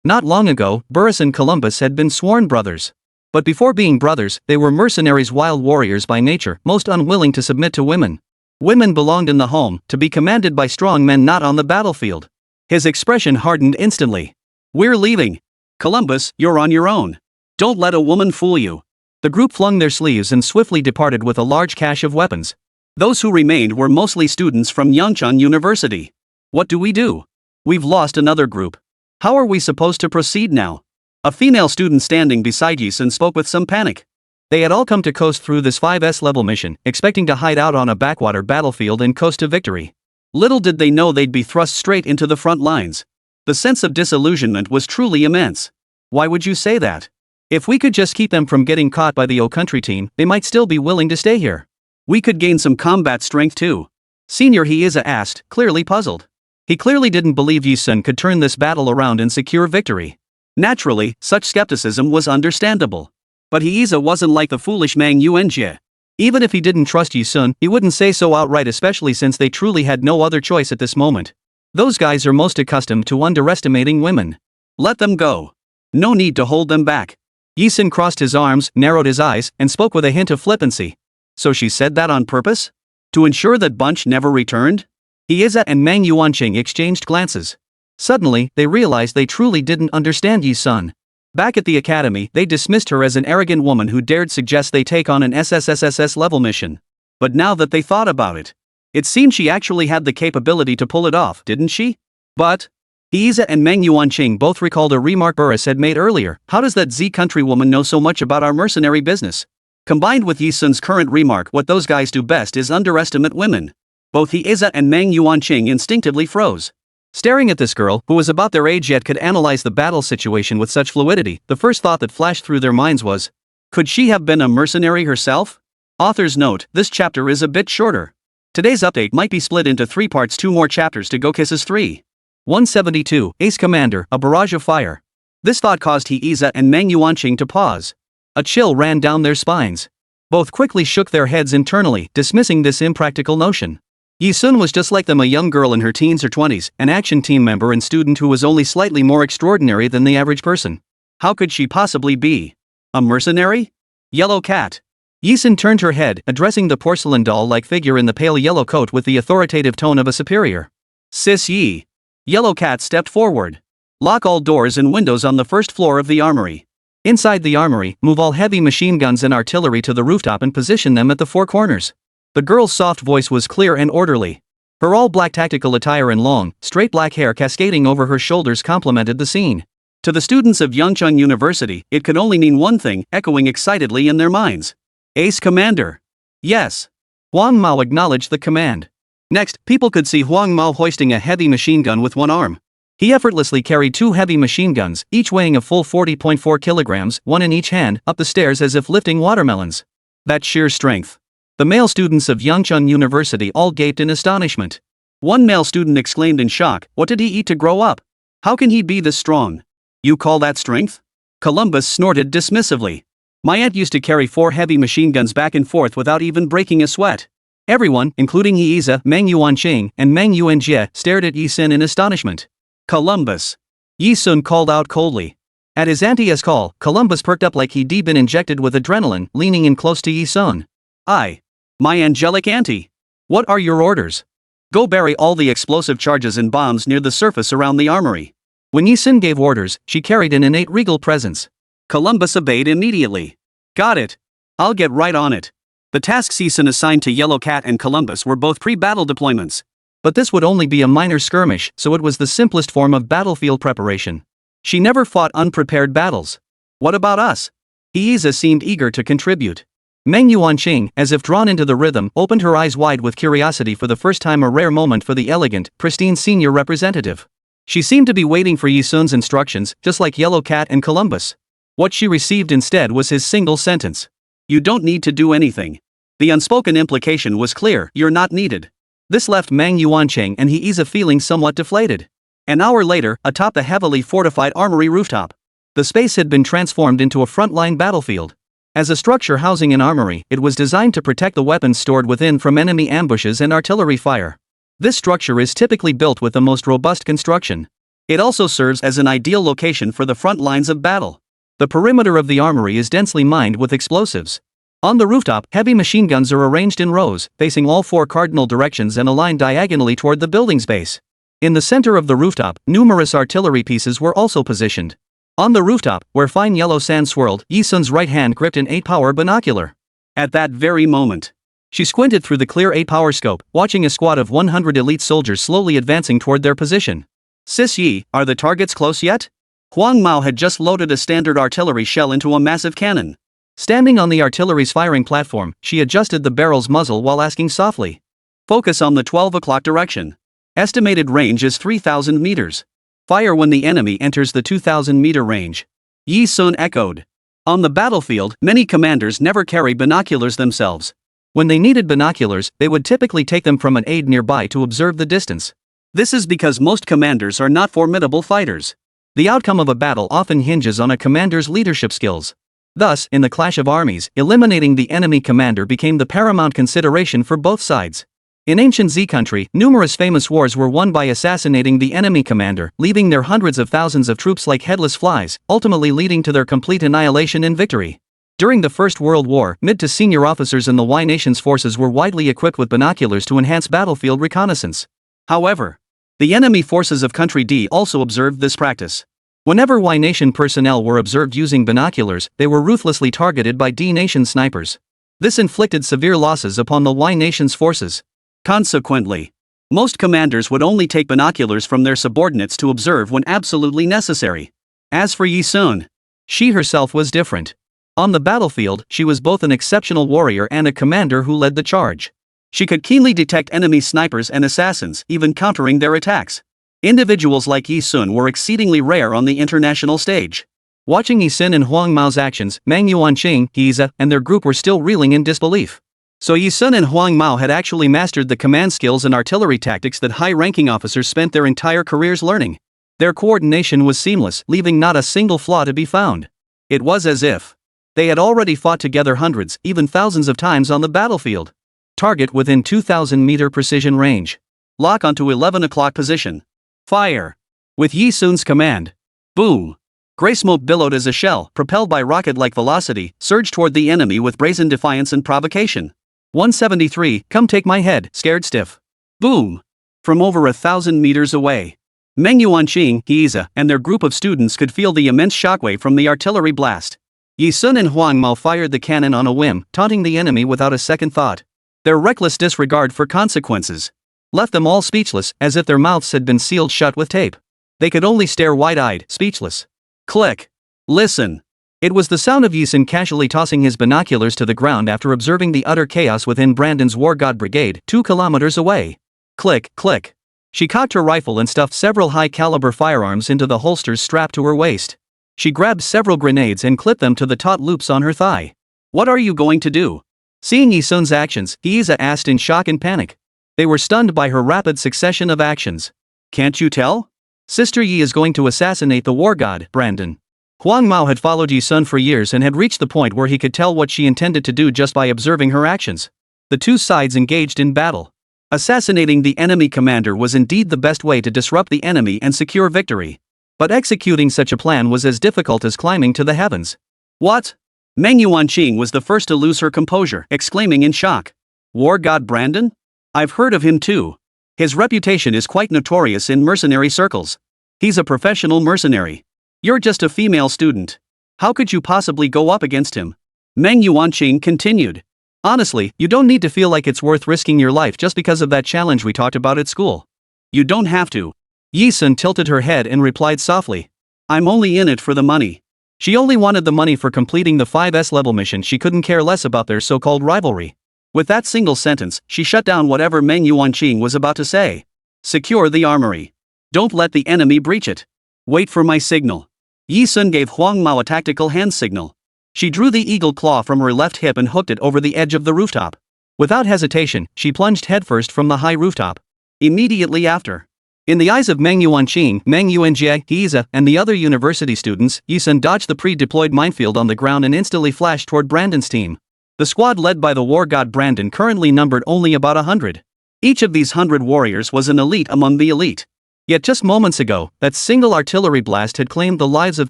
Not long ago, Burris and Columbus had been sworn brothers. But before being brothers, they were mercenaries, wild warriors by nature, most unwilling to submit to women. Women belonged in the home, to be commanded by strong men, not on the battlefield. His expression hardened instantly. "We're leaving. Columbus, you're on your own. Don't let a woman fool you." The group flung their sleeves and swiftly departed with a large cache of weapons. Those who remained were mostly students from Xunxun University. What do we do? We've lost another group. How are we supposed to proceed now? A female student standing beside Yi Sun spoke with some panic. They had all come to coast through this 5S level mission, expecting to hide out on a backwater battlefield and coast to victory. Little did they know they'd be thrust straight into the front lines. The sense of disillusionment was truly immense. Why would you say that? If we could just keep them from getting caught by the O Country team, they might still be willing to stay here. We could gain some combat strength too. Senior Heiza asked, clearly puzzled. He clearly didn't believe Yi Sun could turn this battle around and secure victory. Naturally, such skepticism was understandable. But Heiza wasn't like the foolish Mang Yuanjie. Even if he didn't trust Yi Sun, he wouldn't say so outright, especially since they truly had no other choice at this moment. Those guys are most accustomed to underestimating women. Let them go. No need to hold them back. Yi Sun crossed his arms, narrowed his eyes, and spoke with a hint of flippancy. So she said that on purpose? To ensure that Bunch never returned? Heiza and Mang Yuanqing exchanged glances. Suddenly, they realized they truly didn't understand Yi Sun. Back at the academy, they dismissed her as an arrogant woman who dared suggest they take on an SSS level mission. But now that they thought about it, it seemed she actually had the capability to pull it off, didn't she? But Heiza and Meng Yuanqing both recalled a remark Burris had made earlier. How does that Z country woman know so much about our mercenary business? Combined with Yi Sun's current remark, what those guys do best is underestimate women. Both Heiza and Meng Yuanqing instinctively froze. Staring at this girl, who was about their age yet could analyze the battle situation with such fluidity, the first thought that flashed through their minds was, could she have been a mercenary herself? Author's note, this chapter is a bit shorter. Today's update might be split into 3 parts, 2 more chapters to go. Kisses 3. 172, Ace Commander, a barrage of fire. This thought caused Heiza and Meng Yuanqing to pause. A chill ran down their spines. Both quickly shook their heads internally, dismissing this impractical notion. Yi Sun was just like them, a young girl in her teens or 20s, an action team member and student who was only slightly more extraordinary than the average person. How could she possibly be a mercenary? Yellow cat. Yi Sun turned her head, addressing the porcelain doll-like figure in the pale yellow coat with the authoritative tone of a superior. Sis Yi. Yellow cat stepped forward. Lock all doors and windows on the first floor of the armory. Inside the armory, move all heavy machine guns and artillery to the rooftop and position them at the 4 corners. The girl's soft voice was clear and orderly. Her all-black tactical attire and long, straight black hair cascading over her shoulders complemented the scene. To the students of Yangcheng University, it could only mean one thing, echoing excitedly in their minds. Ace Commander. Yes. Huang Mao acknowledged the command. Next, people could see Huang Mao hoisting a heavy machine gun with one arm. He effortlessly carried 2 heavy machine guns, each weighing a full 40.4 kilograms, one in each hand, up the stairs as if lifting watermelons. That sheer strength. The male students of Yangcheng University all gaped in astonishment. One male student exclaimed in shock, what did he eat to grow up? How can he be this strong? You call that strength? Columbus snorted dismissively. My aunt used to carry 4 heavy machine guns back and forth without even breaking a sweat. Everyone, including Yiza, Meng Yuanqing, and Meng Yuanjie, stared at Yi Sun in astonishment. Columbus! Yi Sun called out coldly. At his auntie's call, Columbus perked up like he'd been injected with adrenaline, leaning in close to Yi Sun. My angelic auntie! What are your orders? Go bury all the explosive charges and bombs near the surface around the armory. When Yi Sun gave orders, she carried an innate regal presence. Columbus obeyed immediately. Got it. I'll get right on it. The tasks Yi Sun assigned to Yellow Cat and Columbus were both pre-battle deployments. But this would only be a minor skirmish, so it was the simplest form of battlefield preparation. She never fought unprepared battles. What about us? Yiza seemed eager to contribute. Meng Yuanqing, as if drawn into the rhythm, opened her eyes wide with curiosity, for the first time, a rare moment for the elegant, pristine senior representative. She seemed to be waiting for Yi Sun's instructions, just like Yellow Cat and Columbus. What she received instead was his single sentence. You don't need to do anything. The unspoken implication was clear: you're not needed. This left Meng Yuanqing and Yiza feeling somewhat deflated. An hour later, atop the heavily fortified armory rooftop, the space had been transformed into a frontline battlefield. As a structure housing an armory, it was designed to protect the weapons stored within from enemy ambushes and artillery fire. This structure is typically built with the most robust construction. It also serves as an ideal location for the front lines of battle. The perimeter of the armory is densely mined with explosives. On the rooftop, heavy machine guns are arranged in rows, facing all 4 cardinal directions and aligned diagonally toward the building's base. In the center of the rooftop, numerous artillery pieces were also positioned. On the rooftop, where fine yellow sand swirled, Yi Sun's right hand gripped an 8-power binocular. At that very moment, she squinted through the clear 8-power scope, watching a squad of 100 elite soldiers slowly advancing toward their position. Sis Yi, are the targets close yet? Huang Mao had just loaded a standard artillery shell into a massive cannon. Standing on the artillery's firing platform, she adjusted the barrel's muzzle while asking softly. Focus on the 12 o'clock direction. Estimated range is 3,000 meters. Fire when the enemy enters the 2,000-meter range. Yi Sun echoed. On the battlefield, many commanders never carry binoculars themselves. When they needed binoculars, they would typically take them from an aide nearby to observe the distance. This is because most commanders are not formidable fighters. The outcome of a battle often hinges on a commander's leadership skills. Thus, in the clash of armies, eliminating the enemy commander became the paramount consideration for both sides. In ancient Z country, numerous famous wars were won by assassinating the enemy commander, leaving their hundreds of thousands of troops like headless flies, ultimately leading to their complete annihilation and victory. During the First World War, mid to senior officers in the Y Nation's forces were widely equipped with binoculars to enhance battlefield reconnaissance. However, the enemy forces of Country D also observed this practice. Whenever Y Nation personnel were observed using binoculars, they were ruthlessly targeted by D Nation snipers. This inflicted severe losses upon the Y Nation's forces. Consequently, most commanders would only take binoculars from their subordinates to observe when absolutely necessary. As for Yi Sun, she herself was different. On the battlefield, she was both an exceptional warrior and a commander who led the charge. She could keenly detect enemy snipers and assassins, even countering their attacks. Individuals like Yi Sun were exceedingly rare on the international stage. Watching Yi Sun and Huang Mao's actions, Meng Yuanqing, Yiza, and their group were still reeling in disbelief. So Yi Sun and Huang Mao had actually mastered the command skills and artillery tactics that high-ranking officers spent their entire careers learning. Their coordination was seamless, leaving not a single flaw to be found. It was as if they had already fought together hundreds, even thousands of times on the battlefield. Target within 2,000-meter precision range. Lock onto 11 o'clock position. Fire. With Yi Sun's command. Boom. Gray smoke billowed as a shell, propelled by rocket-like velocity, surged toward the enemy with brazen defiance and provocation. 173, come take my head, scared stiff. Boom. From over 1,000 meters away, Meng Yuanqing, Yiza, and their group of students could feel the immense shockwave from the artillery blast. Yi Sun and Huang Mao fired the cannon on a whim, taunting the enemy without a second thought. Their reckless disregard for consequences left them all speechless, as if their mouths had been sealed shut with tape. They could only stare wide-eyed, speechless. Click. Listen. It was the sound of Yi Sun casually tossing his binoculars to the ground after observing the utter chaos within Brandon's War God Brigade, 2 kilometers away. Click, click. She cocked her rifle and stuffed several high-caliber firearms into the holsters strapped to her waist. She grabbed several grenades and clipped them to the taut loops on her thigh. What are you going to do? Seeing Yi Sun's actions, Yiza asked in shock and panic. They were stunned by her rapid succession of actions. Can't you tell? Sister Yi is going to assassinate the war god, Brandon. Huang Mao had followed Yi Sun for years and had reached the point where he could tell what she intended to do just by observing her actions. The two sides engaged in battle. Assassinating the enemy commander was indeed the best way to disrupt the enemy and secure victory. But executing such a plan was as difficult as climbing to the heavens. What? Meng Yuanqing was the first to lose her composure, exclaiming in shock. War god Brandon? I've heard of him too. His reputation is quite notorious in mercenary circles. He's a professional mercenary. You're just a female student. How could you possibly go up against him? Meng Yuanqing continued. Honestly, you don't need to feel like it's worth risking your life just because of that challenge we talked about at school. You don't have to. Yi Sun tilted her head and replied softly. I'm only in it for the money. She only wanted the money for completing the 5S level mission. She couldn't care less about their so-called rivalry. With that single sentence, she shut down whatever Meng Yuanqing was about to say. Secure the armory. Don't let the enemy breach it. Wait for my signal. Yi Sun gave Huang Mao a tactical hand signal. She drew the eagle claw from her left hip and hooked it over the edge of the rooftop. Without hesitation, she plunged headfirst from the high rooftop. Immediately after. In the eyes of Meng Yuanqing, Meng Yuanjie, Heiza, and the other university students, Yi Sun dodged the pre-deployed minefield on the ground and instantly flashed toward Brandon's team. The squad led by the war god Brandon currently numbered only about 100. Each of these 100 warriors was an elite among the elite. Yet just moments ago, that single artillery blast had claimed the lives of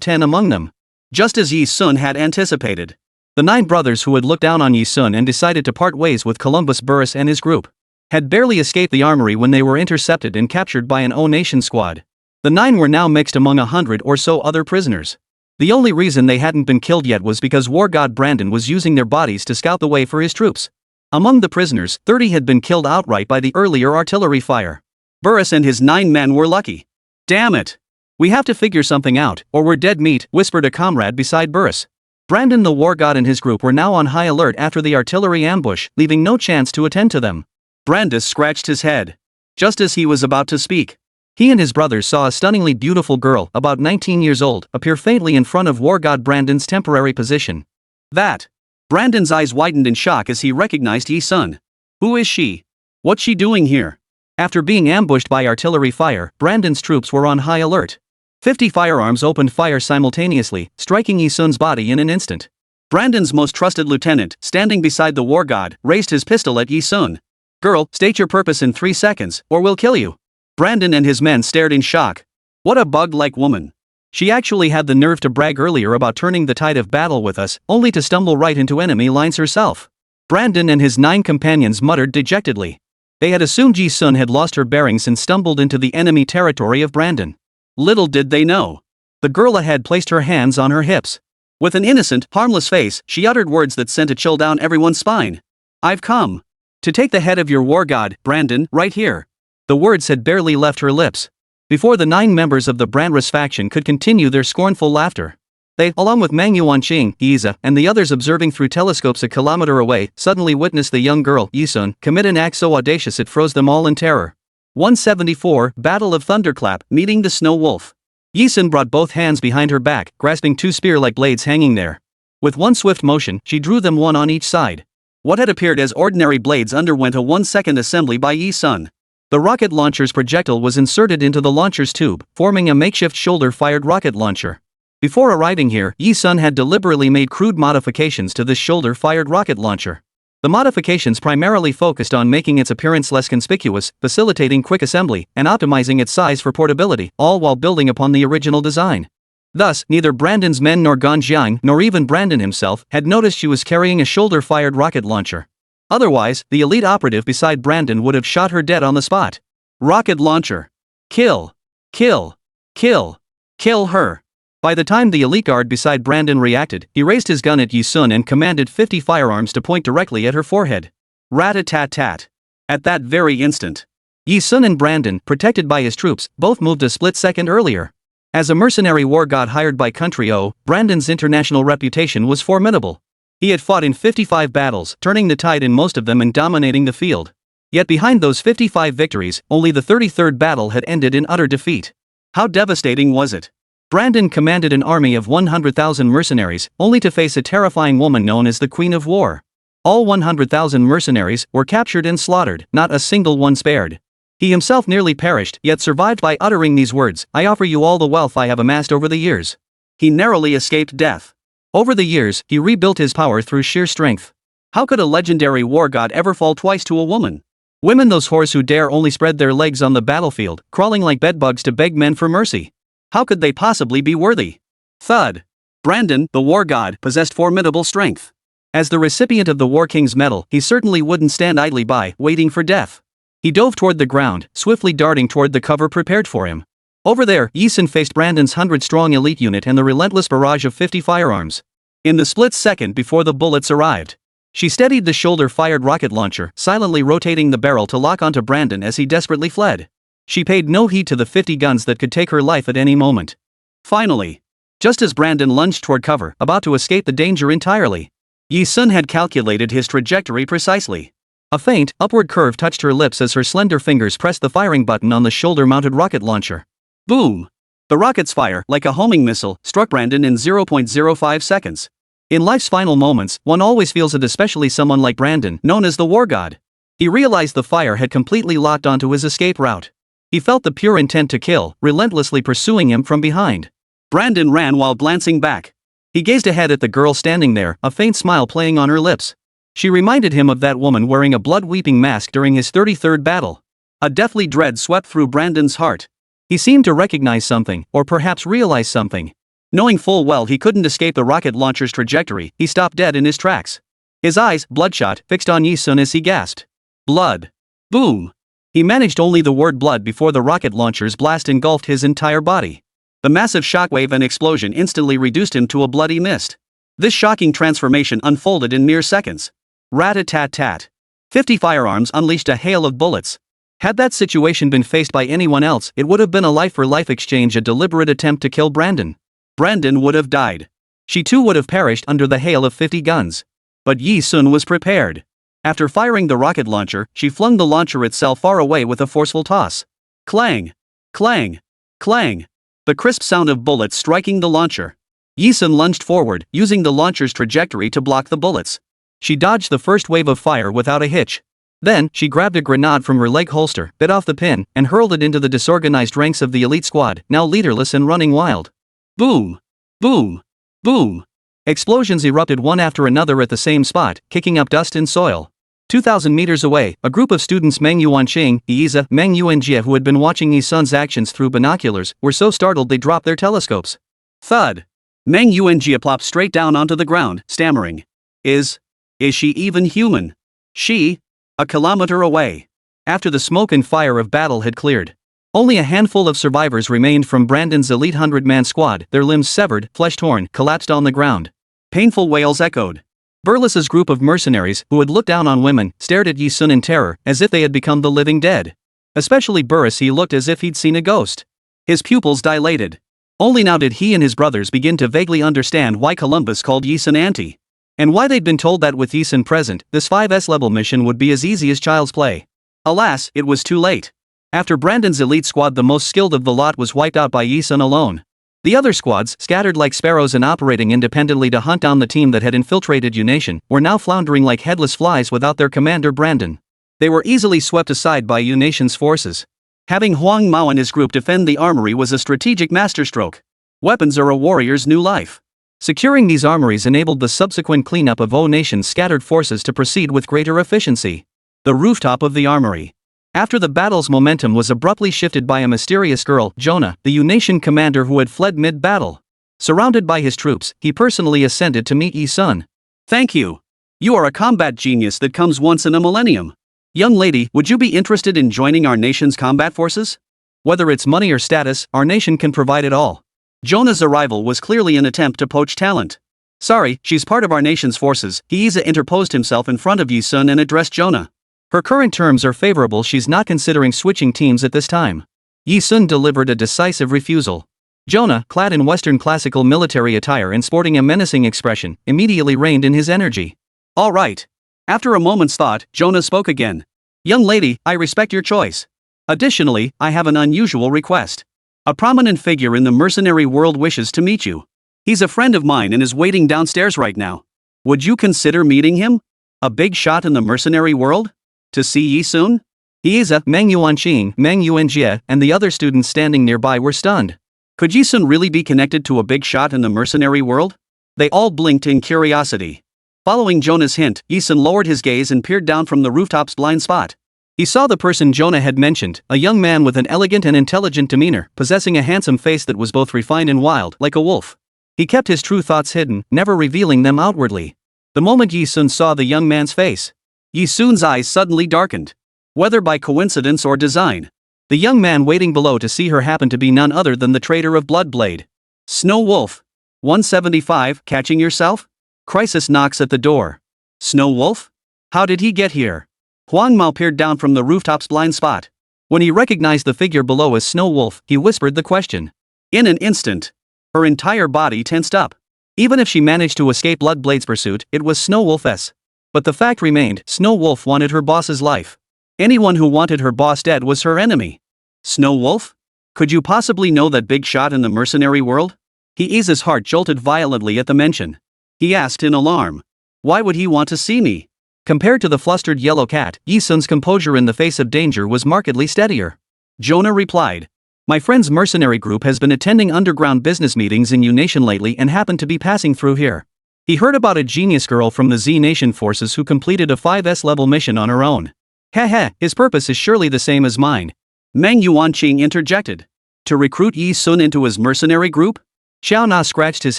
10 among them. Just as Yi Sun had anticipated. The 9 brothers who had looked down on Yi Sun and decided to part ways with Columbus Burris and his group had barely escaped the armory when they were intercepted and captured by an O-Nation squad. The 9 were now mixed among 100 or so other prisoners. The only reason they hadn't been killed yet was because war god Brandon was using their bodies to scout the way for his troops. Among the prisoners, 30 had been killed outright by the earlier artillery fire. Burris and his 9 men were lucky. Damn it! We have to figure something out, or we're dead meat, whispered a comrade beside Burris. Brandon the war god and his group were now on high alert after the artillery ambush, leaving no chance to attend to them. Brandis scratched his head. Just as he was about to speak, he and his brothers saw a stunningly beautiful girl, about 19 years old, appear faintly in front of war god Brandon's temporary position. That! Brandon's eyes widened in shock as he recognized Yi Sun. Who is she? What's she doing here? After being ambushed by artillery fire, Brandon's troops were on high alert. 50 firearms opened fire simultaneously, striking Yi Sun's body in an instant. Brandon's most trusted lieutenant, standing beside the war god, raised his pistol at Yi Sun. Girl, state your purpose in 3 seconds, or we'll kill you. Brandon and his men stared in shock. What a bug-like woman. She actually had the nerve to brag earlier about turning the tide of battle with us, only to stumble right into enemy lines herself. Brandon and his 9 companions muttered dejectedly. They had assumed Yi Sun had lost her bearings and stumbled into the enemy territory of Brandon. Little did they know. The girl ahead placed her hands on her hips. With an innocent, harmless face, she uttered words that sent a chill down everyone's spine. I've come to take the head of your war god, Brandon, right here. The words had barely left her lips before the 9 members of the Brandris faction could continue their scornful laughter. They, along with Meng Yuanqing, Yiza, and the others observing through telescopes a kilometer away, suddenly witnessed the young girl, Yi Sun, commit an act so audacious it froze them all in terror. 174, Battle of Thunderclap, meeting the Snow Wolf. Yi Sun brought both hands behind her back, grasping 2 spear-like blades hanging there. With one swift motion, she drew them one on each side. What had appeared as ordinary blades underwent a 1-second assembly by Yi Sun. The rocket launcher's projectile was inserted into the launcher's tube, forming a makeshift shoulder-fired rocket launcher. Before arriving here, Yi Sun had deliberately made crude modifications to this shoulder-fired rocket launcher. The modifications primarily focused on making its appearance less conspicuous, facilitating quick assembly, and optimizing its size for portability, all while building upon the original design. Thus, neither Brandon's men nor Ganjiang, nor even Brandon himself, had noticed she was carrying a shoulder-fired rocket launcher. Otherwise, the elite operative beside Brandon would have shot her dead on the spot. Rocket launcher. Kill. Kill. Kill. Kill her. By the time the elite guard beside Brandon reacted, he raised his gun at Yi Sun and commanded 50 firearms to point directly at her forehead. Rat-a-tat-tat. At that very instant, Yi Sun and Brandon, protected by his troops, both moved a split second earlier. As a mercenary war god hired by Country O, Brandon's international reputation was formidable. He had fought in 55 battles, turning the tide in most of them and dominating the field. Yet behind those 55 victories, only the 33rd battle had ended in utter defeat. How devastating was it? Brandon commanded an army of 100,000 mercenaries, only to face a terrifying woman known as the Queen of War. All 100,000 mercenaries were captured and slaughtered, not a single one spared. He himself nearly perished, yet survived by uttering these words, "I offer you all the wealth I have amassed over the years." he narrowly escaped death. Over the years, he rebuilt his power through sheer strength. How could a legendary war god ever fall twice to a woman? Women, those whores who dare only spread their legs on the battlefield, crawling like bedbugs to beg men for mercy. How could they possibly be worthy? Thud. Brandon, the war god, possessed formidable strength. As the recipient of the War King's medal, he certainly wouldn't stand idly by, waiting for death. He dove toward the ground, swiftly darting toward the cover prepared for him. Over there, Yu Hen faced Brandon's 100-strong elite unit and the relentless barrage of 50 firearms. In the split second before the bullets arrived, she steadied the shoulder-fired rocket launcher, silently rotating the barrel to lock onto Brandon as he desperately fled. She paid no heed to the 50 guns that could take her life at any moment. Finally, just as Brandon lunged toward cover, about to escape the danger entirely, Yu Hen had calculated his trajectory precisely. A faint, upward curve touched her lips as her slender fingers pressed the firing button on the shoulder-mounted rocket launcher. Boom! The rocket's fire, like a homing missile, struck Brandon in 0.05 seconds. In life's final moments, one always feels it, especially someone like Brandon, known as the War God. He realized the fire had completely locked onto his escape route. He felt the pure intent to kill, relentlessly pursuing him from behind. Brandon ran while glancing back. He gazed ahead at the girl standing there, a faint smile playing on her lips. She reminded him of that woman wearing a blood-weeping mask during his 33rd battle. A deathly dread swept through Brandon's heart. He seemed to recognize something, or perhaps realize something. Knowing full well he couldn't escape the rocket launcher's trajectory, he stopped dead in his tracks. His eyes, bloodshot, fixed on Yu Hen as he gasped. Blood. Boom. He managed only the word blood before the rocket launcher's blast engulfed his entire body. The massive shockwave and explosion instantly reduced him to a bloody mist. This shocking transformation unfolded in mere seconds. Rat-a-tat-tat. 50 firearms unleashed a hail of bullets. Had that situation been faced by anyone else, it would have been a life-for-life exchange, a deliberate attempt to kill Brandon. Brandon would have died. She too would have perished under the hail of 50 guns. But Yu Hen was prepared. After firing the rocket launcher, she flung the launcher itself far away with a forceful toss. Clang! Clang! Clang! The crisp sound of bullets striking the launcher. Yu Hen lunged forward, using the launcher's trajectory to block the bullets. She dodged the first wave of fire without a hitch. Then, she grabbed a grenade from her leg holster, bit off the pin, and hurled it into the disorganized ranks of the elite squad, now leaderless and running wild. Boom! Boom! Boom! Explosions erupted one after another at the same spot, kicking up dust and soil. 2,000 meters away, a group of students Meng Yuanqing, Yiza, Meng Yuanjie, who had been watching Yu Hen's actions through binoculars, were so startled they dropped their telescopes. Thud! Meng Yuanjie plopped straight down onto the ground, stammering. Is she even human? She? A kilometer away. After the smoke and fire of battle had cleared, only a handful of survivors remained from Brandon's elite 100-man squad, their limbs severed, flesh torn, collapsed on the ground. Painful wails echoed. Burles's group of mercenaries, who had looked down on women, stared at Yu Hen in terror, as if they had become the living dead. Especially Burles, he looked as if he'd seen a ghost. His pupils dilated. Only now did he and his brothers begin to vaguely understand why Columbus called Yu Hen auntie. And why they'd been told that with Yu Hen present, this 5S level mission would be as easy as child's play. Alas, it was too late. After Brandon's elite squad, the most skilled of the lot, was wiped out by Yu Hen alone. The other squads, scattered like sparrows and operating independently to hunt down the team that had infiltrated Yu Nation, were now floundering like headless flies without their commander Brandon. They were easily swept aside by Yu Nation's forces. Having Huang Mao and his group defend the armory was a strategic masterstroke. Weapons are a warrior's new life. Securing these armories enabled the subsequent cleanup of O Nation's scattered forces to proceed with greater efficiency. The rooftop of the armory. After the battle's momentum was abruptly shifted by a mysterious girl, Jonah, the Yu Nation commander who had fled mid-battle. Surrounded by his troops, he personally ascended to meet Yu Hen. Thank you. You are a combat genius that comes once in a millennium. Young lady, would you be interested in joining our nation's combat forces? Whether it's money or status, our nation can provide it all. Jonah's arrival was clearly an attempt to poach talent. Sorry, she's part of our nation's forces. Heiza interposed himself in front of Yu Hen and addressed Jonah. Her current terms are favorable. She's not considering switching teams at this time. Yu Hen delivered a decisive refusal. Jonah, clad in Western classical military attire and sporting a menacing expression, immediately reined in his energy. All right. After a moment's thought, Jonah spoke again. Young lady, I respect your choice. Additionally, I have an unusual request. A prominent figure in the mercenary world wishes to meet you. He's a friend of mine and is waiting downstairs right now. Would you consider meeting him? A big shot in the mercenary world? To see Yu Hen? Heiza, Meng Yuanqing, Meng Yuanjie, and the other students standing nearby were stunned. Could Yi-sun really be connected to a big shot in the mercenary world? They all blinked in curiosity. Following Jonah's hint, Yi-sun lowered his gaze and peered down from the rooftop's blind spot. He saw the person Jonah had mentioned, a young man with an elegant and intelligent demeanor, possessing a handsome face that was both refined and wild, like a wolf. He kept his true thoughts hidden, never revealing them outwardly. The moment Yi-sun saw the young man's face, Yi-sun's eyes suddenly darkened. Whether by coincidence or design, the young man waiting below to see her happened to be none other than the traitor of Bloodblade. Snow Wolf. 175, catching yourself? Crisis knocks at the door. Snow Wolf? How did he get here? Huang Mao peered down from the rooftop's blind spot. When he recognized the figure below as Snow Wolf, he whispered the question. In an instant, her entire body tensed up. Even if she managed to escape Bloodblade's pursuit, it was Snow Wolf's. But the fact remained, Snow Wolf wanted her boss's life. Anyone who wanted her boss dead was her enemy. Snow Wolf? Could you possibly know that big shot in the mercenary world? His heart jolted violently at the mention. He asked in alarm. Why would he want to see me? Compared to the flustered yellow cat, Yi-sun's composure in the face of danger was markedly steadier. Jonah replied. My friend's mercenary group has been attending underground business meetings in Yu Nation lately and happened to be passing through here. He heard about a genius girl from the Z Nation forces who completed a 5S level mission on her own. Heh, his purpose is surely the same as mine. Meng Yuanqing interjected. To recruit Yi-sun into his mercenary group? Xiao Na scratched his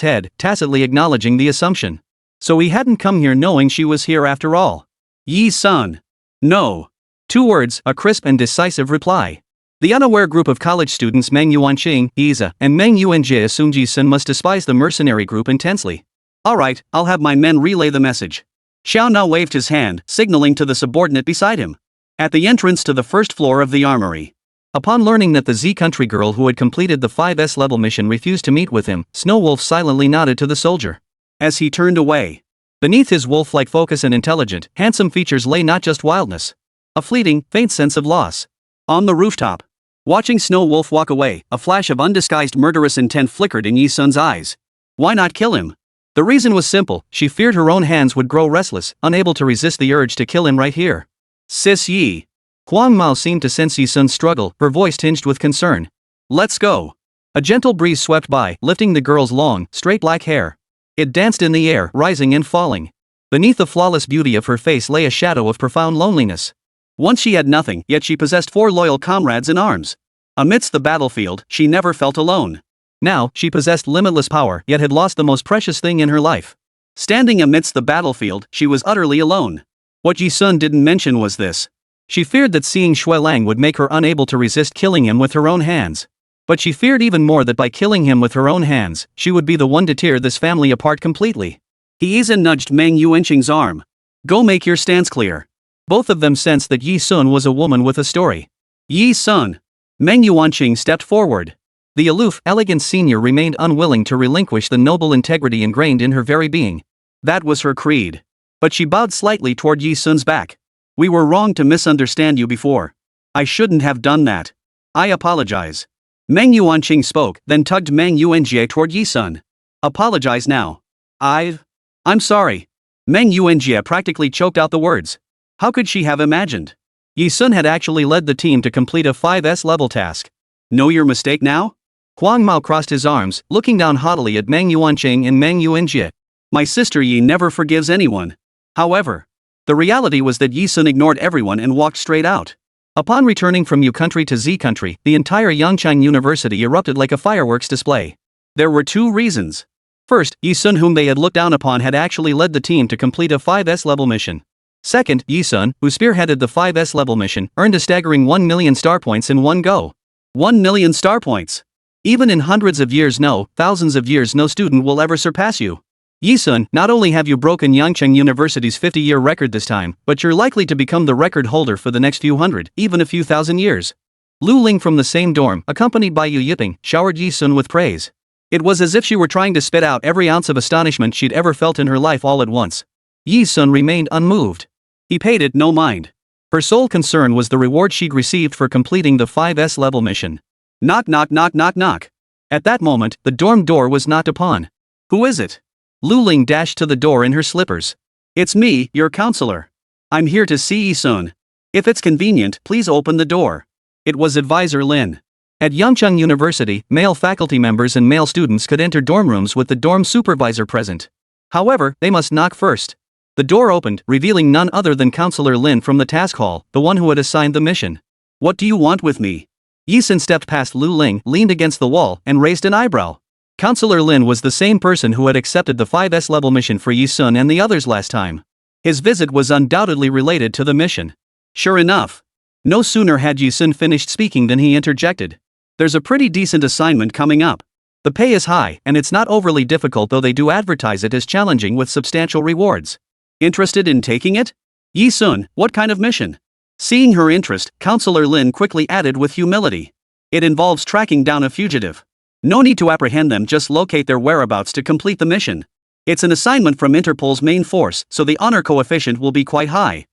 head, tacitly acknowledging the assumption. So he hadn't come here knowing she was here after all. Yi-sun. No. 2 words, a crisp and decisive reply. The unaware group of college students Meng Yuanqing, Iza, and Meng Yuanjie assumed Yi-sun must despise the mercenary group intensely. Alright, I'll have my men relay the message. Xiao Na waved his hand, signaling to the subordinate beside him. At the entrance to the first floor of the armory. Upon learning that the Z country girl who had completed the 5S level mission refused to meet with him, Snow Wolf silently nodded to the soldier. As he turned away. Beneath his wolf-like focus and intelligent, handsome features lay not just wildness. A fleeting, faint sense of loss. On the rooftop. Watching Snow Wolf walk away, a flash of undisguised murderous intent flickered in Yi-sun's eyes. Why not kill him? The reason was simple, she feared her own hands would grow restless, unable to resist the urge to kill him right here. Sis Yi. Huang Mao seemed to sense Yi-sun's struggle, her voice tinged with concern. Let's go. A gentle breeze swept by, lifting the girl's long, straight black hair. It danced in the air, rising and falling. Beneath the flawless beauty of her face lay a shadow of profound loneliness. Once she had nothing, yet she possessed 4 loyal comrades in arms. Amidst the battlefield, she never felt alone. Now, she possessed limitless power, yet had lost the most precious thing in her life. Standing amidst the battlefield, she was utterly alone. What Yi-sun didn't mention was this. She feared that seeing Shui Lang would make her unable to resist killing him with her own hands. But she feared even more that by killing him with her own hands, she would be the one to tear this family apart completely. He easily nudged Meng Yuanqing's arm. Go make your stance clear. Both of them sensed that Yi-sun was a woman with a story. Yi-sun. Meng Yuanqing stepped forward. The aloof, elegant senior remained unwilling to relinquish the noble integrity ingrained in her very being. That was her creed. But she bowed slightly toward Yi-sun's back. We were wrong to misunderstand you before. I shouldn't have done that. I apologize. Meng Yuanqing spoke, then tugged Meng Yuanjie toward Yi-sun. Apologize now. I'm sorry. Meng Yuanjie practically choked out the words. How could she have imagined? Yi-sun had actually led the team to complete a 5S level task. Know your mistake now? Huang Mao crossed his arms, looking down haughtily at Meng Yuanqing and Meng Yuanjie. My sister Yi never forgives anyone. However, the reality was that Yi-sun ignored everyone and walked straight out. Upon returning from Yu country to Z country, the entire Yangchang University erupted like a fireworks display. There were 2 reasons. First, Yi-sun, whom they had looked down upon, had actually led the team to complete a 5S level mission. Second, Yi-sun, who spearheaded the 5S level mission, earned a staggering 1 million star points in one go. 1 million star points. Even in hundreds of years, no, thousands of years, no student will ever surpass you. Yi-sun, not only have you broken Yangcheng University's 50-year record this time, but you're likely to become the record holder for the next few hundred, even a few thousand years. Lu Ling from the same dorm, accompanied by Yu Yiping, showered Yi-sun with praise. It was as if she were trying to spit out every ounce of astonishment she'd ever felt in her life all at once. Yi-sun remained unmoved. He paid it no mind. Her sole concern was the reward she'd received for completing the 5S level mission. Knock knock knock knock knock. At that moment, the dorm door was knocked upon. Who is it? Lu Ling dashed to the door in her slippers. It's me, your counselor. I'm here to see Yi-sun. If it's convenient, please open the door. It was Advisor Lin. At Xunxun University, male faculty members and male students could enter dorm rooms with the dorm supervisor present. However, they must knock first. The door opened, revealing none other than Counselor Lin from the task hall, the one who had assigned the mission. What do you want with me? Yi Sun stepped past Lu Ling, leaned against the wall, and raised an eyebrow. Counselor Lin was the same person who had accepted the 5S level mission for Yi Sun and the others last time. His visit was undoubtedly related to the mission. Sure enough. No sooner had Yi Sun finished speaking than he interjected. There's a pretty decent assignment coming up. The pay is high, and it's not overly difficult, though they do advertise it as challenging with substantial rewards. Interested in taking it? Yi Sun, what kind of mission? Seeing her interest, Counselor Lin quickly added with humility. It involves tracking down a fugitive. No need to apprehend them, just locate their whereabouts to complete the mission. It's an assignment from Interpol's main force, so the honor coefficient will be quite high.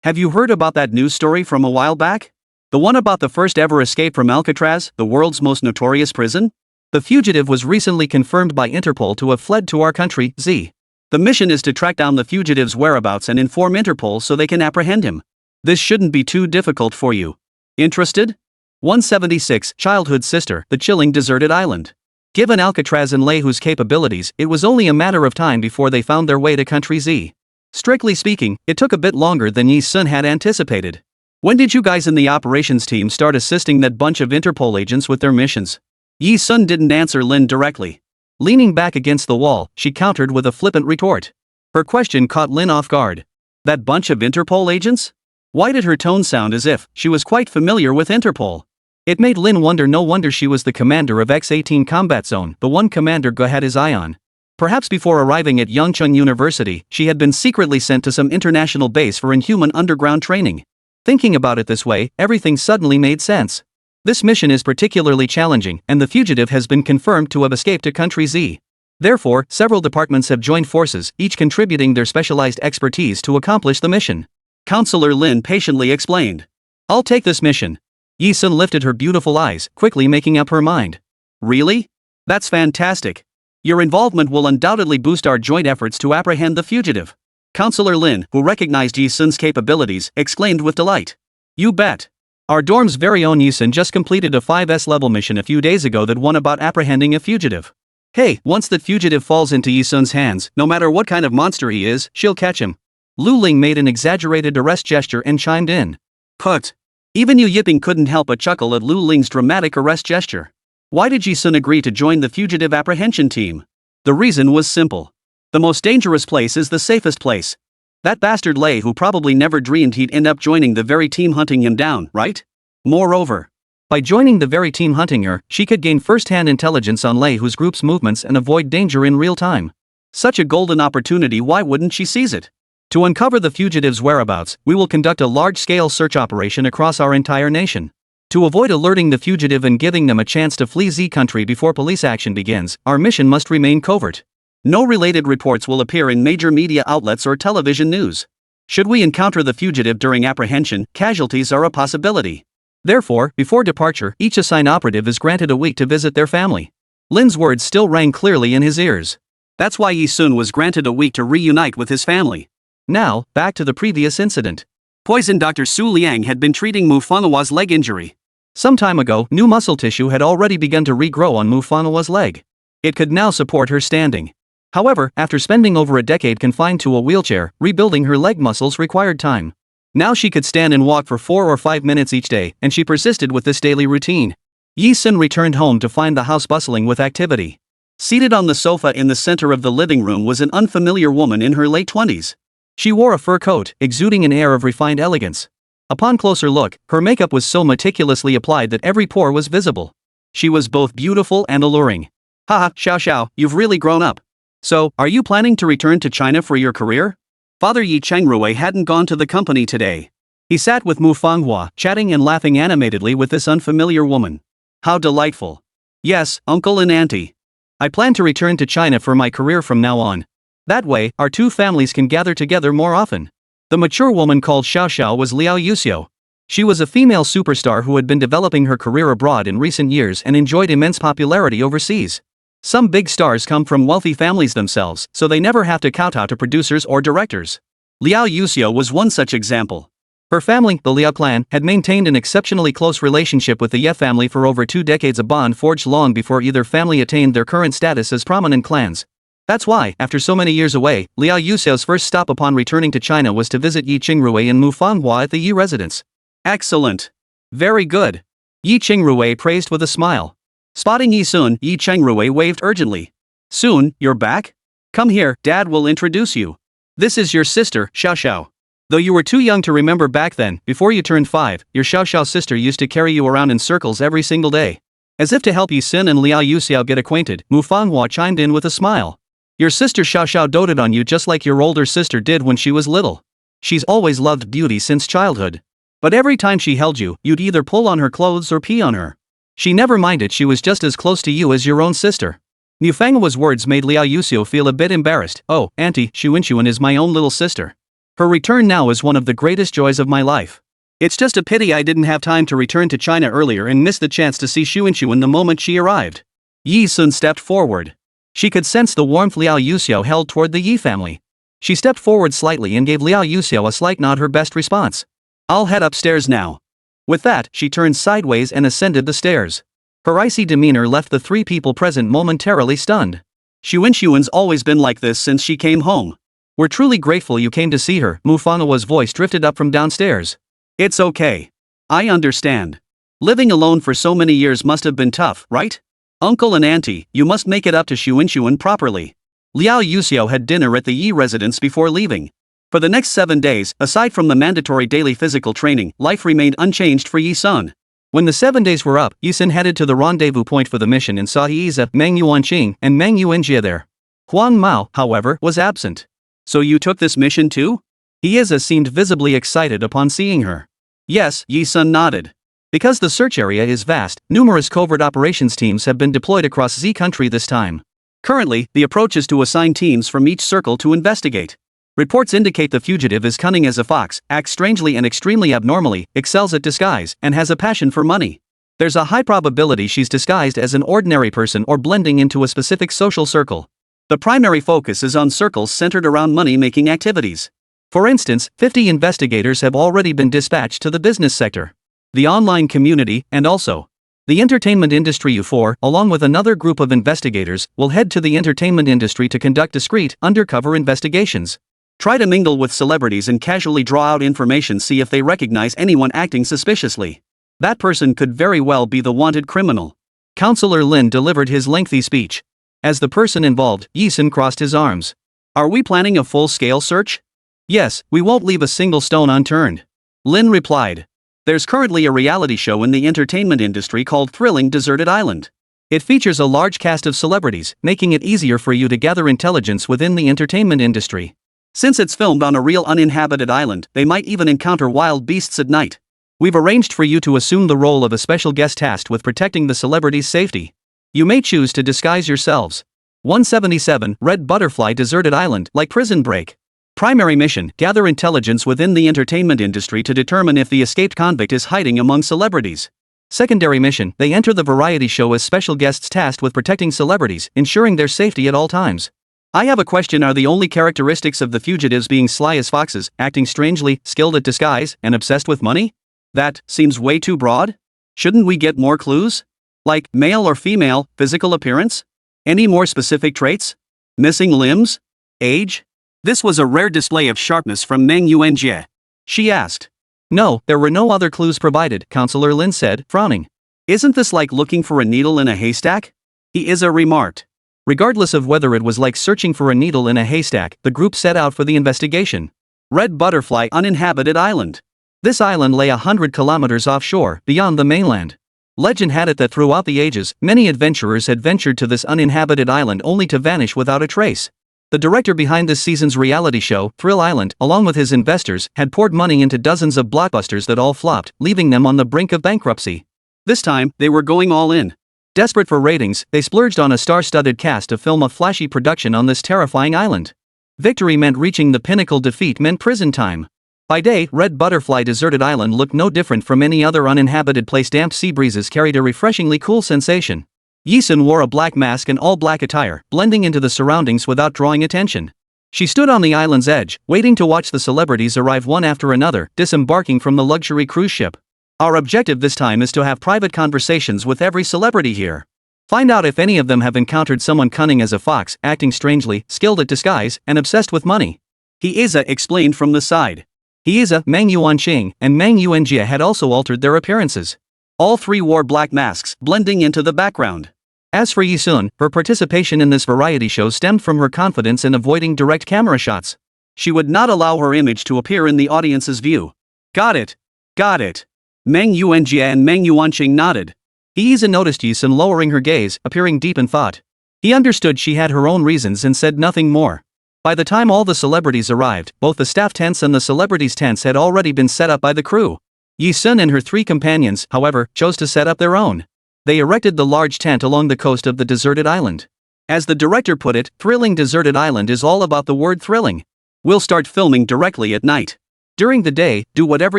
Have you heard about that news story from a while back? The one about the first ever escape from Alcatraz, the world's most notorious prison? The fugitive was recently confirmed by Interpol to have fled to our country, Z. The mission is to track down the fugitive's whereabouts and inform Interpol so they can apprehend him. This shouldn't be too difficult for you. Interested? 176, Childhood Sister, the chilling deserted island. Given Alcatraz and Leihu's capabilities, it was only a matter of time before they found their way to country Z. Strictly speaking, it took a bit longer than Yi Sun had anticipated. When did you guys in the operations team start assisting that bunch of Interpol agents with their missions? Yi Sun didn't answer Lin directly. Leaning back against the wall, she countered with a flippant retort. Her question caught Lin off guard. That bunch of Interpol agents? Why did her tone sound as if she was quite familiar with Interpol? It made Lin wonder. No wonder she was the commander of X-18 Combat Zone, the one Commander Ge had his eye on. Perhaps before arriving at Yangcheng University, she had been secretly sent to some international base for inhuman underground training. Thinking about it this way, everything suddenly made sense. This mission is particularly challenging, and the fugitive has been confirmed to have escaped to country Z. Therefore, several departments have joined forces, each contributing their specialized expertise to accomplish the mission. Counselor Lin patiently explained. I'll take this mission. Yi Sun lifted her beautiful eyes, quickly making up her mind. Really? That's fantastic. Your involvement will undoubtedly boost our joint efforts to apprehend the fugitive. Counselor Lin, who recognized Yi Sun's capabilities, exclaimed with delight. You bet. Our dorm's very own Yi Sun just completed a 5S level mission a few days ago, that one about apprehending a fugitive. Hey, once that fugitive falls into Yi Sun's hands, no matter what kind of monster he is, she'll catch him. Lu Ling made an exaggerated arrest gesture and chimed in. Put. Even Yu Yiping couldn't help but chuckle at Lu Ling's dramatic arrest gesture. Why did Yi Sun agree to join the fugitive apprehension team? The reason was simple. The most dangerous place is the safest place. That bastard Lei, who probably never dreamed he'd end up joining the very team hunting him down, right? Moreover, by joining the very team hunting her, she could gain first-hand intelligence on Leihu's group's movements and avoid danger in real time. Such a golden opportunity, why wouldn't she seize it? To uncover the fugitive's whereabouts, we will conduct a large-scale search operation across our entire nation. To avoid alerting the fugitive and giving them a chance to flee Z country before police action begins, our mission must remain covert. No related reports will appear in major media outlets or television news. Should we encounter the fugitive during apprehension, casualties are a possibility. Therefore, before departure, each assigned operative is granted a week to visit their family. Lin's words still rang clearly in his ears. That's why Yi Sun was granted a week to reunite with his family. Now, back to the previous incident. Poison Dr. Su Liang had been treating Mu Fanhua's leg injury. Some time ago, new muscle tissue had already begun to regrow on Mu Fanhua's leg. It could now support her standing. However, after spending over a decade confined to a wheelchair, rebuilding her leg muscles required time. Now she could stand and walk for 4 or 5 minutes each day, and she persisted with this daily routine. Yi Sun returned home to find the house bustling with activity. Seated on the sofa in the center of the living room was an unfamiliar woman in her late 20s. She wore a fur coat, exuding an air of refined elegance. Upon closer look, her makeup was so meticulously applied that every pore was visible. She was both beautiful and alluring. Haha, Xiao Xiao, you've really grown up. So, are you planning to return to China for your career? Father Yi Chengrui hadn't gone to the company today. He sat with Mu Fanghua, chatting and laughing animatedly with this unfamiliar woman. How delightful. Yes, uncle and auntie. I plan to return to China for my career from now on. That way, our two families can gather together more often. The mature woman called Xiao Xiao was Liao Yusio. She was a female superstar who had been developing her career abroad in recent years and enjoyed immense popularity overseas. Some big stars come from wealthy families themselves, so they never have to kowtow to producers or directors. Liao Yusio was one such example. Her family, the Liao clan, had maintained an exceptionally close relationship with the Ye family for over 2 decades, a bond forged long before either family attained their current status as prominent clans. That's why, after so many years away, Liao Yuxiao's first stop upon returning to China was to visit Yi Qingrui in Mufanghua at the Yi residence. Excellent. Very good. Yi Qingrui praised with a smile. Spotting Yi Sun, Yi Qingrui waved urgently. Soon, you're back? Come here, Dad will introduce you. This is your sister, Xiao Xiao. Though you were too young to remember back then, before you turned 5, your Xiao Xiao sister used to carry you around in circles every single day. As if to help Yi Sun and Liao Yuxiao get acquainted, Mufanghua chimed in with a smile. Your sister Xiao Xiao doted on you just like your older sister did when she was little. She's always loved beauty since childhood. But every time she held you, you'd either pull on her clothes or pee on her. She never minded, she was just as close to you as your own sister. Mufanghua's words made Liao Yuxiao feel a bit embarrassed. Oh, Auntie, Xunxun is my own little sister. Her return now is one of the greatest joys of my life. It's just a pity I didn't have time to return to China earlier and miss the chance to see Xunxun the moment she arrived. Yi Sun stepped forward. She could sense the warmth Liao Yuxiao held toward the Yi family. She stepped forward slightly and gave Liao Yuxiao a slight nod, her best response. I'll head upstairs now. With that, she turned sideways and ascended the stairs. Her icy demeanor left the 3 people present momentarily stunned. Xunxun's always been like this since she came home. We're truly grateful you came to see her, Mufanghua's voice drifted up from downstairs. It's okay. I understand. Living alone for so many years must have been tough, right? Uncle and Auntie, you must make it up to Xunxun properly. Liao Yuxiao had dinner at the Yi residence before leaving. For the next 7 days, aside from the mandatory daily physical training, life remained unchanged for Yi Sun. When the 7 days were up, Yi Sun headed to the rendezvous point for the mission and saw Yiza, Meng Yuanqing, and Meng Yuanjia there. Huang Mao, however, was absent. So you took this mission too? Yiza seemed visibly excited upon seeing her. Yes, Yi Sun nodded. Because the search area is vast, numerous covert operations teams have been deployed across Z country this time. Currently, the approach is to assign teams from each circle to investigate. Reports indicate the fugitive is cunning as a fox, acts strangely and extremely abnormally, excels at disguise, and has a passion for money. There's a high probability she's disguised as an ordinary person or blending into a specific social circle. The primary focus is on circles centered around money-making activities. For instance, 50 investigators have already been dispatched to the business sector, the online community, and also the entertainment industry. U4, along with another group of investigators, will head to the entertainment industry to conduct discreet, undercover investigations. Try to mingle with celebrities and casually draw out information, see if they recognize anyone acting suspiciously. That person could very well be the wanted criminal. Counselor Lin delivered his lengthy speech. As the person involved, Yi Sun crossed his arms. Are we planning a full-scale search? Yes, we won't leave a single stone unturned. Lin replied. There's currently a reality show in the entertainment industry called Thrilling Deserted Island. It features a large cast of celebrities, making it easier for you to gather intelligence within the entertainment industry. Since it's filmed on a real uninhabited island, they might even encounter wild beasts at night. We've arranged for you to assume the role of a special guest tasked with protecting the celebrities' safety. You may choose to disguise yourselves. 177, Red Butterfly Deserted Island, like Prison Break. Primary mission, gather intelligence within the entertainment industry to determine if the escaped convict is hiding among celebrities. Secondary mission, they enter the variety show as special guests tasked with protecting celebrities, ensuring their safety at all times. I have a question. Are the only characteristics of the fugitives being sly as foxes, acting strangely, skilled at disguise, and obsessed with money? That seems way too broad. Shouldn't we get more clues? Like male or female, physical appearance? Any more specific traits? Missing limbs? Age? This was a rare display of sharpness from Meng Yuanjie. She asked. No, there were no other clues provided, Counselor Lin said, frowning. Isn't this like looking for a needle in a haystack? Yiza remarked. Regardless of whether it was like searching for a needle in a haystack, the group set out for the investigation. Red Butterfly Uninhabited Island. This island lay 100 kilometers offshore, beyond the mainland. Legend had it that throughout the ages, many adventurers had ventured to this uninhabited island only to vanish without a trace. The director behind this season's reality show, Thrill Island, along with his investors, had poured money into dozens of blockbusters that all flopped, leaving them on the brink of bankruptcy. This time, they were going all in. Desperate for ratings, they splurged on a star-studded cast to film a flashy production on this terrifying island. Victory meant reaching the pinnacle, defeat meant prison time. By day, Red Butterfly Deserted Island looked no different from any other uninhabited place. Damp sea breezes carried a refreshingly cool sensation. Yi Sun wore a black mask and all-black attire, blending into the surroundings without drawing attention. She stood on the island's edge, waiting to watch the celebrities arrive one after another, disembarking from the luxury cruise ship. Our objective this time is to have private conversations with every celebrity here. Find out if any of them have encountered someone cunning as a fox, acting strangely, skilled at disguise, and obsessed with money. Heiza explained from the side. Heiza, Mang Yuanqing, and Mang Yuanjia had also altered their appearances. All three wore black masks, blending into the background. As for Yisun, her participation in this variety show stemmed from her confidence in avoiding direct camera shots. She would not allow her image to appear in the audience's view. Got it. Got it. Mang Yuanjia and Mang Yuanqing nodded. Heiza noticed Yisun lowering her gaze, appearing deep in thought. He understood she had her own reasons and said nothing more. By the time all the celebrities arrived, both the staff tents and the celebrities' tents had already been set up by the crew. Yisun and her three companions, however, chose to set up their own. They erected the large tent along the coast of the deserted island. As the director put it, thrilling deserted island is all about the word thrilling. We'll start filming directly at night. During the day, do whatever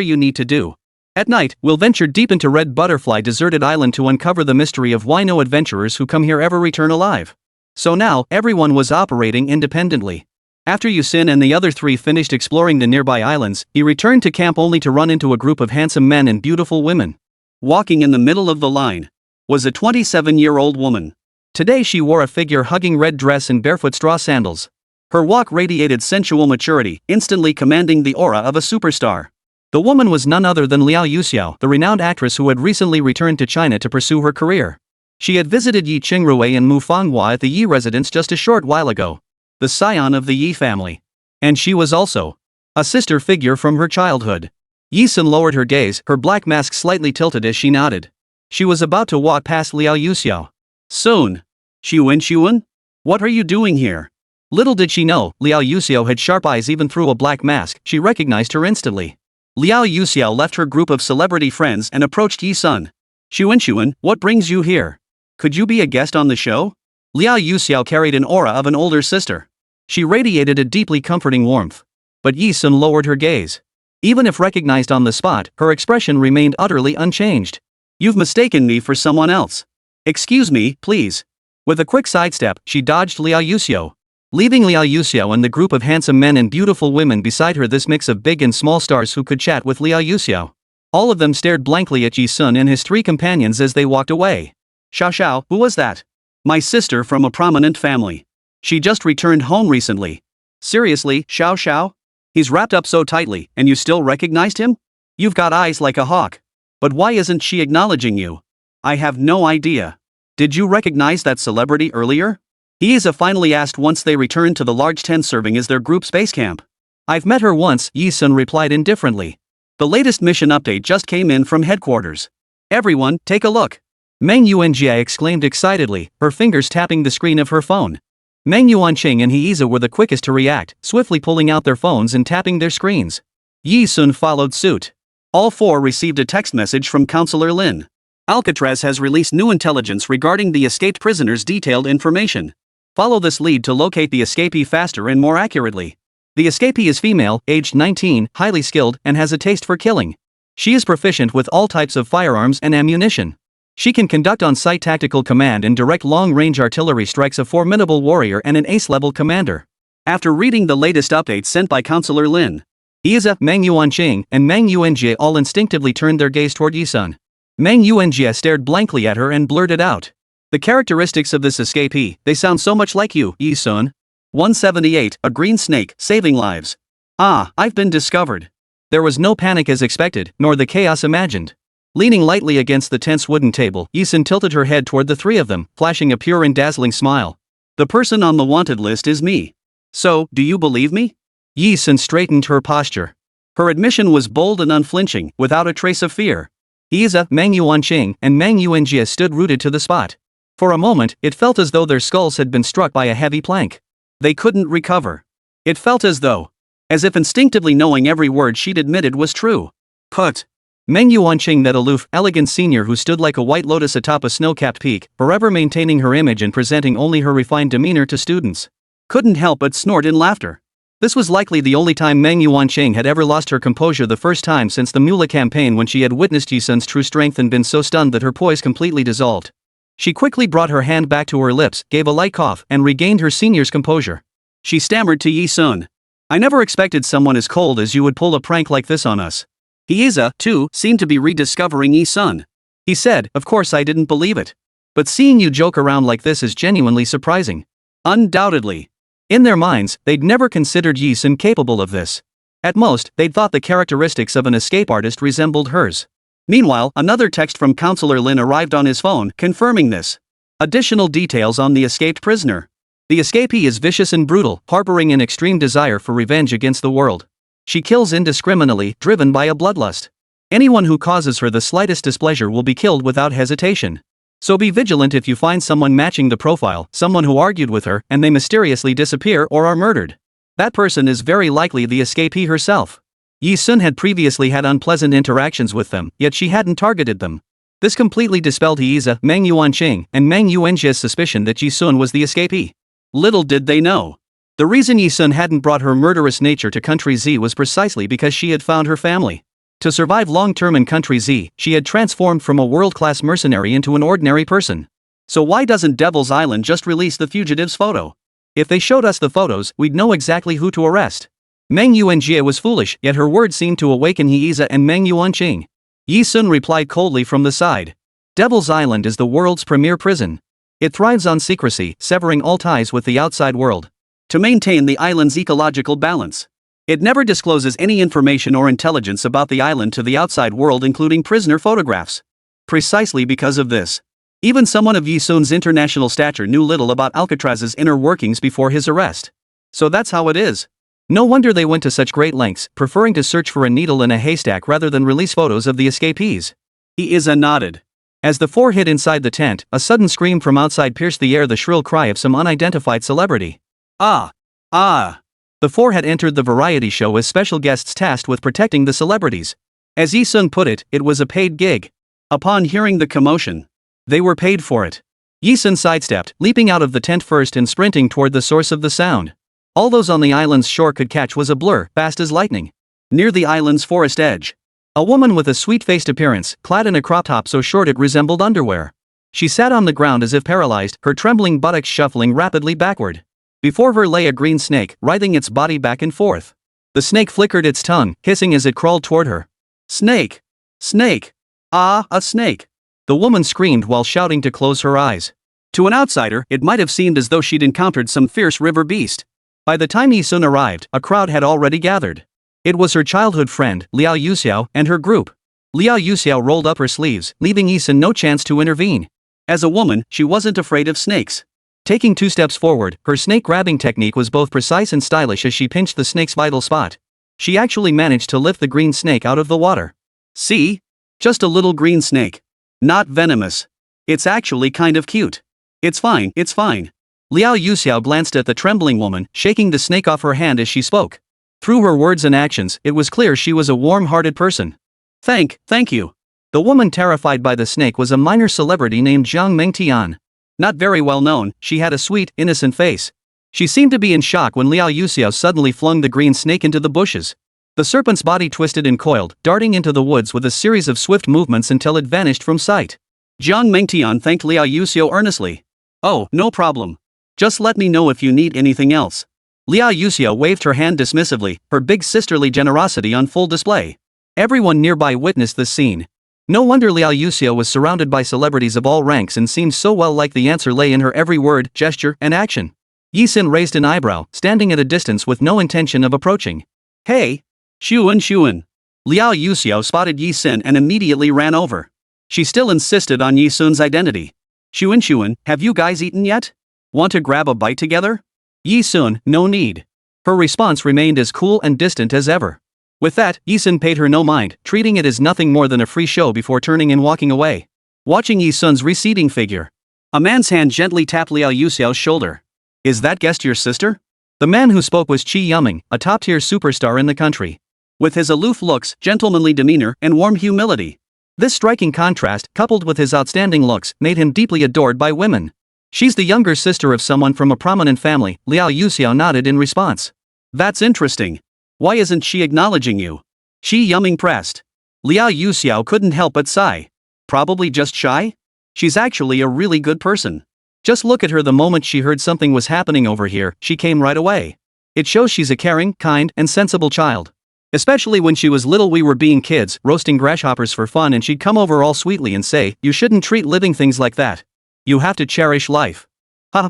you need to do. At night, we'll venture deep into Red Butterfly Deserted Island to uncover the mystery of why no adventurers who come here ever return alive. So now, everyone was operating independently. After Yusin and the other three finished exploring the nearby islands, he returned to camp only to run into a group of handsome men and beautiful women. Walking in the middle of the line was a 27-year-old woman. Today she wore a figure-hugging red dress and barefoot straw sandals. Her walk radiated sensual maturity, instantly commanding the aura of a superstar. The woman was none other than Liao Yuxiao, the renowned actress who had recently returned to China to pursue her career. She had visited Yi Qingrui and Mu Fanghua at the Yi residence just a short while ago. The scion of the Yi family. And she was also a sister figure from her childhood. Yisun lowered her gaze, her black mask slightly tilted as she nodded. She was about to walk past Liao Yuxiao. Soon. Xuan? What are you doing here? Little did she know, Liao Yuxiao had sharp eyes even through a black mask. She recognized her instantly. Liao Yuxiao left her group of celebrity friends and approached Yisun. Xuan, what brings you here? Could you be a guest on the show? Liao Yuxiao carried an aura of an older sister. She radiated a deeply comforting warmth. But Yisun lowered her gaze. Even if recognized on the spot, her expression remained utterly unchanged. You've mistaken me for someone else. Excuse me, please. With a quick sidestep, she dodged Liao Yuxiao. Leaving Liao Yuxiao and the group of handsome men and beautiful women beside her, this mix of big and small stars who could chat with Liao Yuxiao. All of them stared blankly at Yisun and his three companions as they walked away. Xiao, who was that? My sister from a prominent family. She just returned home recently. Seriously, Xiao? He's wrapped up so tightly, and you still recognized him? You've got eyes like a hawk. But why isn't she acknowledging you? I have no idea. Did you recognize that celebrity earlier? Heiza finally asked once they returned to the large tent serving as their group's base camp. I've met her once, Yisun replied indifferently. The latest mission update just came in from headquarters. Everyone, take a look. Meng Yuanjia exclaimed excitedly, her fingers tapping the screen of her phone. Meng Yuanqing and Heiza were the quickest to react, swiftly pulling out their phones and tapping their screens. Yisun followed suit. All four received a text message from Counselor Lin. Alcatraz has released new intelligence regarding the escaped prisoners' detailed information. Follow this lead to locate the escapee faster and more accurately. The escapee is female, aged 19, highly skilled, and has a taste for killing. She is proficient with all types of firearms and ammunition. She can conduct on-site tactical command and direct long-range artillery strikes, a formidable warrior and an ace-level commander. After reading the latest updates sent by Counselor Lin, Heiza, Meng Yuanqing, and Meng Yuanjia all instinctively turned their gaze toward Yisun. Meng Yuanjia stared blankly at her and blurted out. The characteristics of this escapee, they sound so much like you, Yisun. 178, a green snake, saving lives. Ah, I've been discovered. There was no panic as expected, nor the chaos imagined. Leaning lightly against the tense wooden table, Yisun tilted her head toward the three of them, flashing a pure and dazzling smile. The person on the wanted list is me. So, do you believe me? Yisun straightened her posture. Her admission was bold and unflinching, without a trace of fear. Heiza, Meng Yuanqing, and Meng Yuanjia stood rooted to the spot. For a moment, it felt as though their skulls had been struck by a heavy plank. They couldn't recover. It felt as if instinctively knowing every word she'd admitted was true. Put. Meng Yuanqing, that aloof, elegant senior who stood like a white lotus atop a snow-capped peak, forever maintaining her image and presenting only her refined demeanor to students, couldn't help but snort in laughter. This was likely the only time Meng Yuanqing had ever lost her composure, the first time since the Mula campaign when she had witnessed Yisun's true strength and been so stunned that her poise completely dissolved. She quickly brought her hand back to her lips, gave a light cough, and regained her senior's composure. She stammered to Yi Sun. I never expected someone as cold as you would pull a prank like this on us. Heiza, too, seemed to be rediscovering Yi Sun. He said, of course I didn't believe it. But seeing you joke around like this is genuinely surprising. Undoubtedly. In their minds, they'd never considered Yi Sun capable of this. At most, they'd thought the characteristics of an escape artist resembled hers. Meanwhile, another text from Counselor Lin arrived on his phone, confirming this. Additional details on the escaped prisoner. The escapee is vicious and brutal, harboring an extreme desire for revenge against the world. She kills indiscriminately, driven by a bloodlust. Anyone who causes her the slightest displeasure will be killed without hesitation. So be vigilant if you find someone matching the profile, someone who argued with her, and they mysteriously disappear or are murdered. That person is very likely the escapee herself. Yi Sun had previously had unpleasant interactions with them, yet she hadn't targeted them. This completely dispelled Heiza, Meng Yuanqing, and Meng Yuanjie's suspicion that Yi Sun was the escapee. Little did they know. The reason Yi Sun hadn't brought her murderous nature to Country Z was precisely because she had found her family. To survive long-term in Country Z, she had transformed from a world-class mercenary into an ordinary person. So why doesn't Devil's Island just release the fugitive's photo? If they showed us the photos, we'd know exactly who to arrest. Meng Yuanjie was foolish, yet her words seemed to awaken Heiza and Meng Yuanqing. Yi Sun replied coldly from the side. Devil's Island is the world's premier prison. It thrives on secrecy, severing all ties with the outside world. To maintain the island's ecological balance. It never discloses any information or intelligence about the island to the outside world, including prisoner photographs. Precisely because of this. Even someone of Yi Sun's international stature knew little about Alcatraz's inner workings before his arrest. So that's how it is. No wonder they went to such great lengths, preferring to search for a needle in a haystack rather than release photos of the escapees. Heiza nodded. As the four hid inside the tent, a sudden scream from outside pierced the air, the shrill cry of some unidentified celebrity. Ah! Ah! The four had entered the variety show as special guests tasked with protecting the celebrities. As Yi Sun put it, it was a paid gig. Upon hearing the commotion, they were paid for it. Yi Sun sidestepped, leaping out of the tent first and sprinting toward the source of the sound. All those on the island's shore could catch was a blur, fast as lightning. Near the island's forest edge, a woman with a sweet-faced appearance, clad in a crop top so short it resembled underwear. She sat on the ground as if paralyzed, her trembling buttocks shuffling rapidly backward. Before her lay a green snake, writhing its body back and forth. The snake flickered its tongue, hissing as it crawled toward her. Snake! Snake! Ah, a snake! The woman screamed while shouting to close her eyes. To an outsider, it might have seemed as though she'd encountered some fierce river beast. By the time Yi Sun arrived, a crowd had already gathered. It was her childhood friend, Liao Yuxiao, and her group. Liao Yuxiao rolled up her sleeves, leaving Yi Sun no chance to intervene. As a woman, she wasn't afraid of snakes. Taking 2 steps forward, her snake-grabbing technique was both precise and stylish as she pinched the snake's vital spot. She actually managed to lift the green snake out of the water. See? Just a little green snake. Not venomous. It's actually kind of cute. It's fine, it's fine. Liao Yuxiao glanced at the trembling woman, shaking the snake off her hand as she spoke. Through her words and actions, it was clear she was a warm-hearted person. Thank you. The woman terrified by the snake was a minor celebrity named Zhang Mengtian. Not very well known, she had a sweet, innocent face. She seemed to be in shock when Liao Yuxiao suddenly flung the green snake into the bushes. The serpent's body twisted and coiled, darting into the woods with a series of swift movements until it vanished from sight. Zhang Mengtian thanked Liao Yuxiao earnestly. Oh, no problem. Just let me know if you need anything else. Liao Yuxiao waved her hand dismissively, her big sisterly generosity on full display. Everyone nearby witnessed this scene. No wonder Liao Yuxiao was surrounded by celebrities of all ranks and seemed so well like the answer lay in her every word, gesture, and action. Yi Sun raised an eyebrow, standing at a distance with no intention of approaching. Hey! Xunxun. Liao Yuxiao spotted Yi Sun and immediately ran over. She still insisted on Yi Sun's identity. Xunxun, have you guys eaten yet? Want to grab a bite together? Yi Sun, no need. Her response remained as cool and distant as ever. With that, Yi Sun paid her no mind, treating it as nothing more than a free show before turning and walking away. Watching Yi Sun's receding figure, a man's hand gently tapped Liao Yuxiao's shoulder. Is that guest your sister? The man who spoke was Qi Yuming, a top-tier superstar in the country. With his aloof looks, gentlemanly demeanor, and warm humility. This striking contrast, coupled with his outstanding looks, made him deeply adored by women. She's the younger sister of someone from a prominent family, Liao Yuxiao nodded in response. That's interesting. Why isn't she acknowledging you? Qi Yuming pressed. Liao Yuxiao couldn't help but sigh. Probably just shy? She's actually a really good person. Just look at her. The moment she heard something was happening over here, she came right away. It shows she's a caring, kind, and sensible child. Especially when she was little, we were being kids, roasting grasshoppers for fun, and she'd come over all sweetly and say, "You shouldn't treat living things like that. You have to cherish life."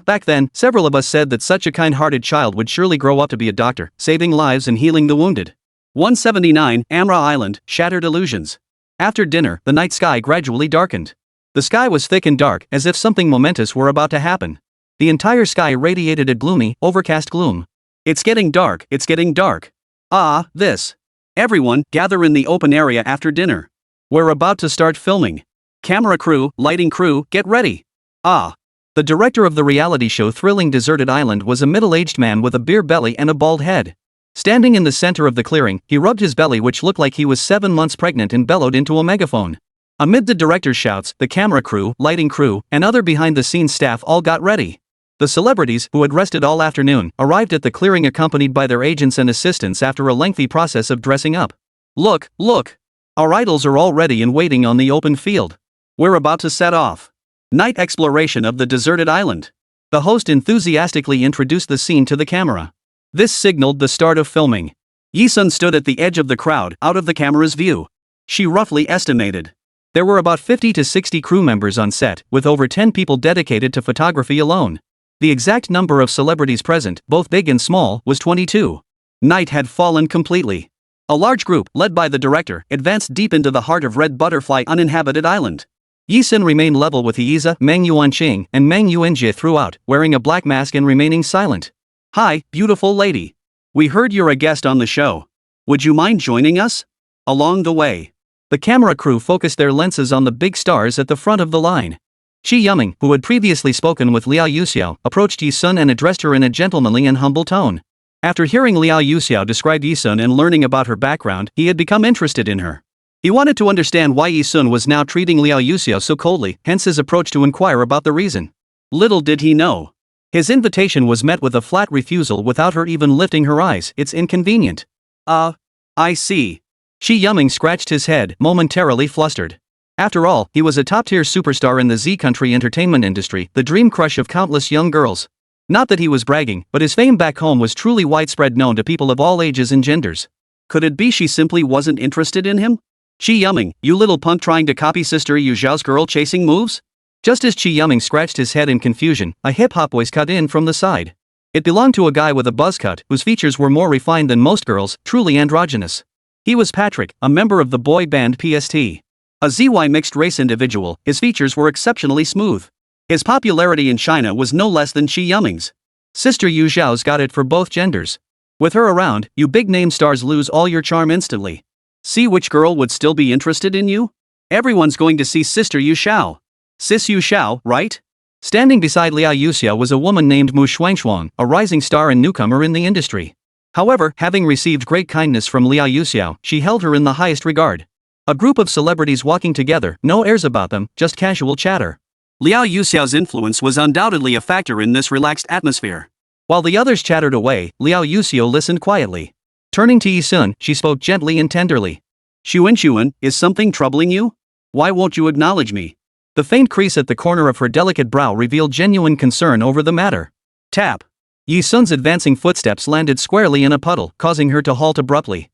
Back then, several of us said that such a kind-hearted child would surely grow up to be a doctor, saving lives and healing the wounded. 179, Amra Island, Shattered Illusions. After dinner, the night sky gradually darkened. The sky was thick and dark, as if something momentous were about to happen. The entire sky radiated a gloomy, overcast gloom. It's getting dark, it's getting dark. This. Everyone, gather in the open area after dinner. We're about to start filming. Camera crew, lighting crew, get ready. The director of the reality show Thrilling Deserted Island was a middle-aged man with a beer belly and a bald head. Standing in the center of the clearing, he rubbed his belly, which looked like he was 7 months pregnant, and bellowed into a megaphone. Amid the director's shouts, the camera crew, lighting crew, and other behind-the-scenes staff all got ready. The celebrities, who had rested all afternoon, arrived at the clearing accompanied by their agents and assistants after a lengthy process of dressing up. Look! Our idols are all ready and waiting on the open field. We're about to set off. Night exploration of the deserted island. The host enthusiastically introduced the scene to the camera. This signaled the start of filming. Yi-sun stood at the edge of the crowd, out of the camera's view. She roughly estimated there were about 50 to 60 crew members on set, with over 10 people dedicated to photography alone. The exact number of celebrities present, both big and small, was 22. Night had fallen completely. A large group, led by the director, advanced deep into the heart of Red Butterfly Uninhabited Island. Yi-sun remained level with Yiza, Meng Yuanqing, and Meng Yuanjie throughout, wearing a black mask and remaining silent. "Hi, beautiful lady. We heard you're a guest on the show. Would you mind joining us?" Along the way, the camera crew focused their lenses on the big stars at the front of the line. Shi Yuming, who had previously spoken with Liao Yuxiao, approached Yi-sun and addressed her in a gentlemanly and humble tone. After hearing Liao Yuxiao describe Yi-sun and learning about her background, he had become interested in her. He wanted to understand why Yi-sun was now treating Liao Yuxiao so coldly, hence his approach to inquire about the reason. Little did he know. His invitation was met with a flat refusal without her even lifting her eyes. "It's inconvenient." I see. Shi Yuming scratched his head, momentarily flustered. After all, he was a top-tier superstar in the Z-country entertainment industry, the dream crush of countless young girls. Not that he was bragging, but his fame back home was truly widespread, known to people of all ages and genders. Could it be she simply wasn't interested in him? "Shi Yuming, you little punk trying to copy Sister Yu Zhao's girl-chasing moves?" Just as Shi Yuming scratched his head in confusion, a hip-hop voice cut in from the side. It belonged to a guy with a buzz cut, whose features were more refined than most girls, truly androgynous. He was Patrick, a member of the boy band PST. A ZY mixed-race individual, his features were exceptionally smooth. His popularity in China was no less than Shi Yuming's. Sister Yu Zhao's got it for both genders. With her around, you big-name stars lose all your charm instantly. See which girl would still be interested in you? Everyone's going to see Sister Yu Zhao. Sis Yu Zhao, right? Standing beside Liao Yuxiao was a woman named Mu Xuanxuang, a rising star and newcomer in the industry. However, having received great kindness from Liao Yuxiao, she held her in the highest regard. A group of celebrities walking together, no airs about them, just casual chatter. Liao Yuxiao's influence was undoubtedly a factor in this relaxed atmosphere. While the others chattered away, Liao Yuxiao listened quietly. Turning to Yi-sun, she spoke gently and tenderly. "Xuan, is something troubling you? Why won't you acknowledge me?" The faint crease at the corner of her delicate brow revealed genuine concern over the matter. Tap. Yi-sun's advancing footsteps landed squarely in a puddle, causing her to halt abruptly.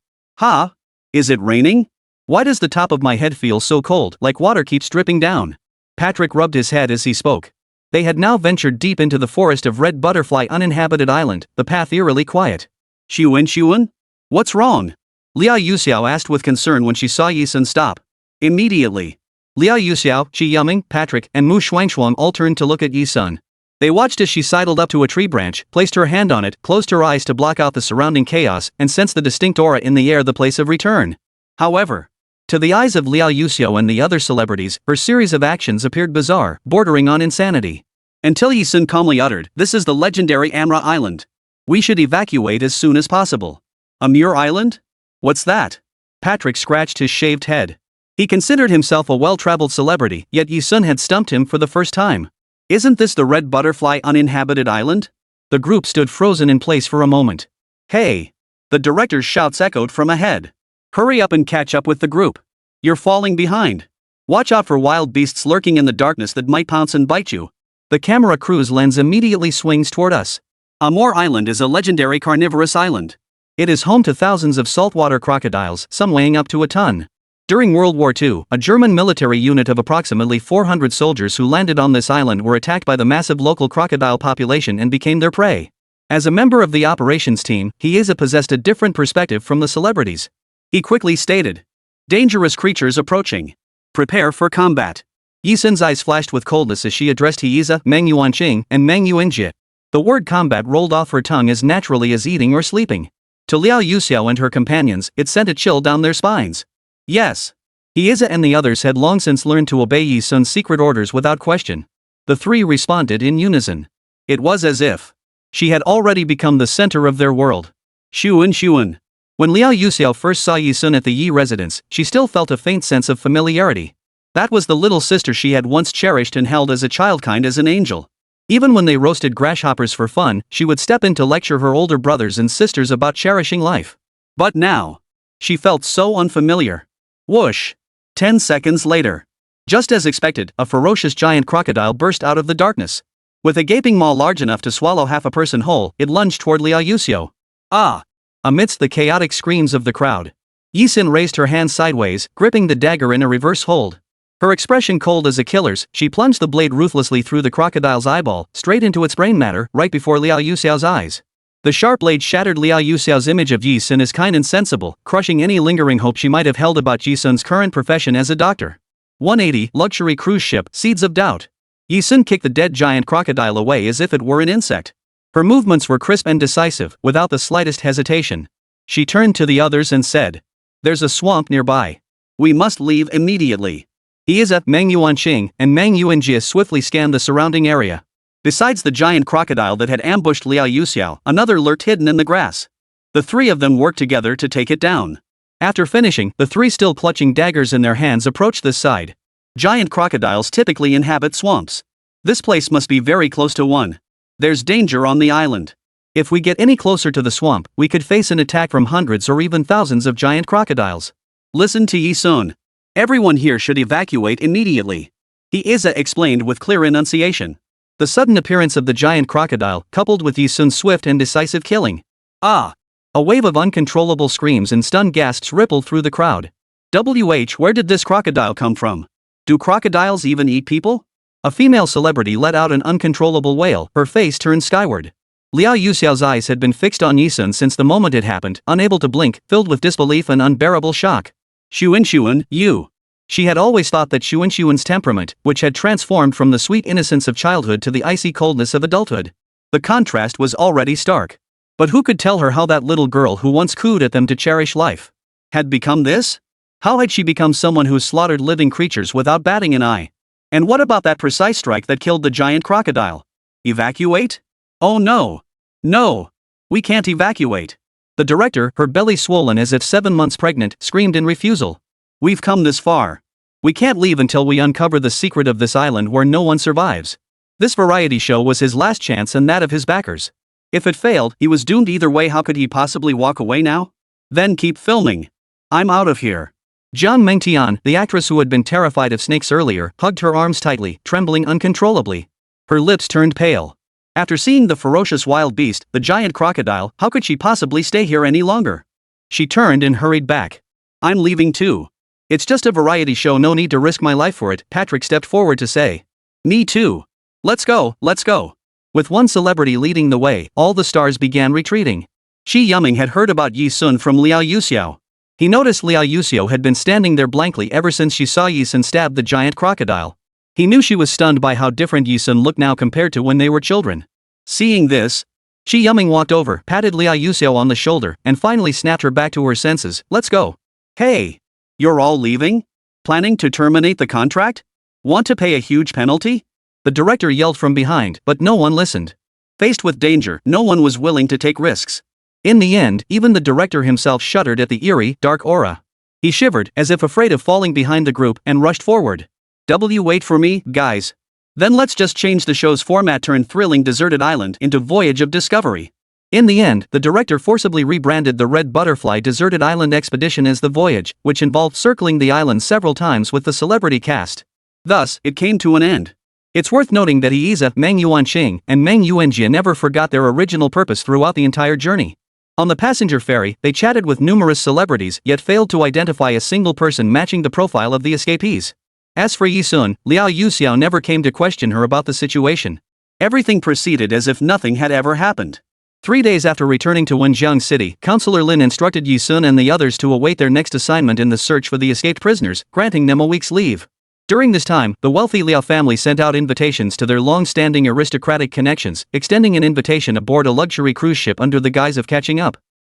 Is it raining? Why does the top of my head feel so cold, like water keeps dripping down? Patrick rubbed his head as he spoke. They had now ventured deep into the forest of Red Butterfly Uninhabited Island, the path eerily quiet. Xuan? What's wrong?" Liao Yuxiao asked with concern when she saw Yi-sun stop. Immediately, Liao Yuxiao, Shi Yuming, Patrick, and Mu Xuanxuang all turned to look at Yi-sun. They watched as she sidled up to a tree branch, placed her hand on it, closed her eyes to block out the surrounding chaos, and sensed the distinct aura in the air, the place of return. However, to the eyes of Liao Yuxiao and the other celebrities, her series of actions appeared bizarre, bordering on insanity. Until Yi-sun calmly uttered, "This is the legendary Amra Island. We should evacuate as soon as possible." "A mere island? What's that?" Patrick scratched his shaved head. He considered himself a well-traveled celebrity, yet Yi-sun had stumped him for the first time. "Isn't this the Red Butterfly Uninhabited Island?" The group stood frozen in place for a moment. "Hey!" The director's shouts echoed from ahead. "Hurry up and catch up with the group. You're falling behind. Watch out for wild beasts lurking in the darkness that might pounce and bite you." The camera cruise lens immediately swings toward us. Amur Island is a legendary carnivorous island. It is home to thousands of saltwater crocodiles, some weighing up to a ton. During World War II, a German military unit of approximately 400 soldiers who landed on this island were attacked by the massive local crocodile population and became their prey. As a member of the operations team, Hieza possessed a different perspective from the celebrities. He quickly stated, "Dangerous creatures approaching. Prepare for combat." Yi Sun's eyes flashed with coldness as she addressed Hieza, Meng Yuanqing, and Meng Yuanjie. The word combat rolled off her tongue as naturally as eating or sleeping. To Liao Yuxiao and her companions, it sent a chill down their spines. Yes. Hieza and the others had long since learned to obey Yi Sun's secret orders without question. The three responded in unison. It was as if she had already become the center of their world. Xunxun. When Liao Yuxiao first saw Yi Sun at the Yi residence, she still felt a faint sense of familiarity. That was the little sister she had once cherished and held as a child, kind as an angel. Even when they roasted grasshoppers for fun, she would step in to lecture her older brothers and sisters about cherishing life. But now, she felt so unfamiliar. Whoosh! 10 seconds later. Just as expected, a ferocious giant crocodile burst out of the darkness. With a gaping maw large enough to swallow half a person whole, it lunged toward Liao Yuxiao. Ah! Amidst the chaotic screams of the crowd, Yi Sun raised her hand sideways, gripping the dagger in a reverse hold. Her expression cold as a killer's, she plunged the blade ruthlessly through the crocodile's eyeball, straight into its brain matter, right before Liao Yuxiao's eyes. The sharp blade shattered Liao Yuxiao's image of Yi Sun as kind and sensible, crushing any lingering hope she might have held about Yi Sun's current profession as a doctor. 180, luxury cruise ship, seeds of doubt. Yi Sun kicked the dead giant crocodile away as if it were an insect. Her movements were crisp and decisive, without the slightest hesitation. She turned to the others and said, "There's a swamp nearby. We must leave immediately." Hieza, Meng Yuanqing, and Meng Yuanjie swiftly scanned the surrounding area. Besides the giant crocodile that had ambushed Liao Yuxiao, another lurked hidden in the grass. The three of them worked together to take it down. After finishing, the three, still clutching daggers in their hands, approached this side. Giant crocodiles typically inhabit swamps. This place must be very close to one. There's danger on the island. If we get any closer to the swamp, we could face an attack from hundreds or even thousands of giant crocodiles. Listen to Yi Sun. Everyone here should evacuate immediately. Hieza explained with clear enunciation. The sudden appearance of the giant crocodile, coupled with Yi Sun's swift and decisive killing. Ah! A wave of uncontrollable screams and stunned gasps rippled through the crowd. Where did this crocodile come from? Do crocodiles even eat people? A female celebrity let out an uncontrollable wail, her face turned skyward. Liao Yuxiao's eyes had been fixed on Yi Sun since the moment it happened, unable to blink, filled with disbelief and unbearable shock. Xunxun, you. She had always thought that Xunxun's temperament, which had transformed from the sweet innocence of childhood to the icy coldness of adulthood. The contrast was already stark. But who could tell her how that little girl who once cooed at them to cherish life had become this? How had she become someone who slaughtered living creatures without batting an eye? And what about that precise strike that killed the giant crocodile? Evacuate? Oh no! No! We can't evacuate. The director, her belly swollen as if 7 months pregnant, screamed in refusal. We've come this far. We can't leave until we uncover the secret of this island where no one survives. This variety show was his last chance and that of his backers. If it failed, he was doomed either way. How could he possibly walk away now? Then keep filming. I'm out of here. Jiang Mengtian, the actress who had been terrified of snakes earlier, hugged her arms tightly, trembling uncontrollably. Her lips turned pale. After seeing the ferocious wild beast, the giant crocodile, how could she possibly stay here any longer? She turned and hurried back. I'm leaving too. It's just a variety show, no need to risk my life for it, Patrick stepped forward to say. Me too. Let's go, let's go. With one celebrity leading the way, all the stars began retreating. Shi Yuming had heard about Yi Sun from Liao Yuxiao. He noticed Liao Yuxiao had been standing there blankly ever since she saw Yi Sun stab the giant crocodile. He knew she was stunned by how different Yi Sun looked now compared to when they were children. Seeing this, Shi Yuming walked over, patted Liao Yuxiao on the shoulder, and finally snapped her back to her senses. Let's go. Hey! You're all leaving? Planning to terminate the contract? Want to pay a huge penalty? The director yelled from behind, but no one listened. Faced with danger, no one was willing to take risks. In the end, even the director himself shuddered at the eerie, dark aura. He shivered, as if afraid of falling behind the group, and rushed forward. Wait for me, guys. Then let's just change the show's format, turn thrilling deserted island into Voyage of Discovery. In the end, the director forcibly rebranded the Red Butterfly Deserted Island Expedition as The Voyage, which involved circling the island several times with the celebrity cast. Thus, it came to an end. It's worth noting that Yiza, Meng Yuanqing, and Meng Yuanjia never forgot their original purpose throughout the entire journey. On the passenger ferry, they chatted with numerous celebrities yet failed to identify a single person matching the profile of the escapees. As for Yi Sun, Liao Yuxiao never came to question her about the situation. Everything proceeded as if nothing had ever happened. 3 days after returning to Wenjiang City, Counselor Lin instructed Yi Sun and the others to await their next assignment in the search for the escaped prisoners, granting them a week's leave. During this time, the wealthy Liao family sent out invitations to their long-standing aristocratic connections, extending an invitation aboard a luxury cruise ship under the guise of catching up.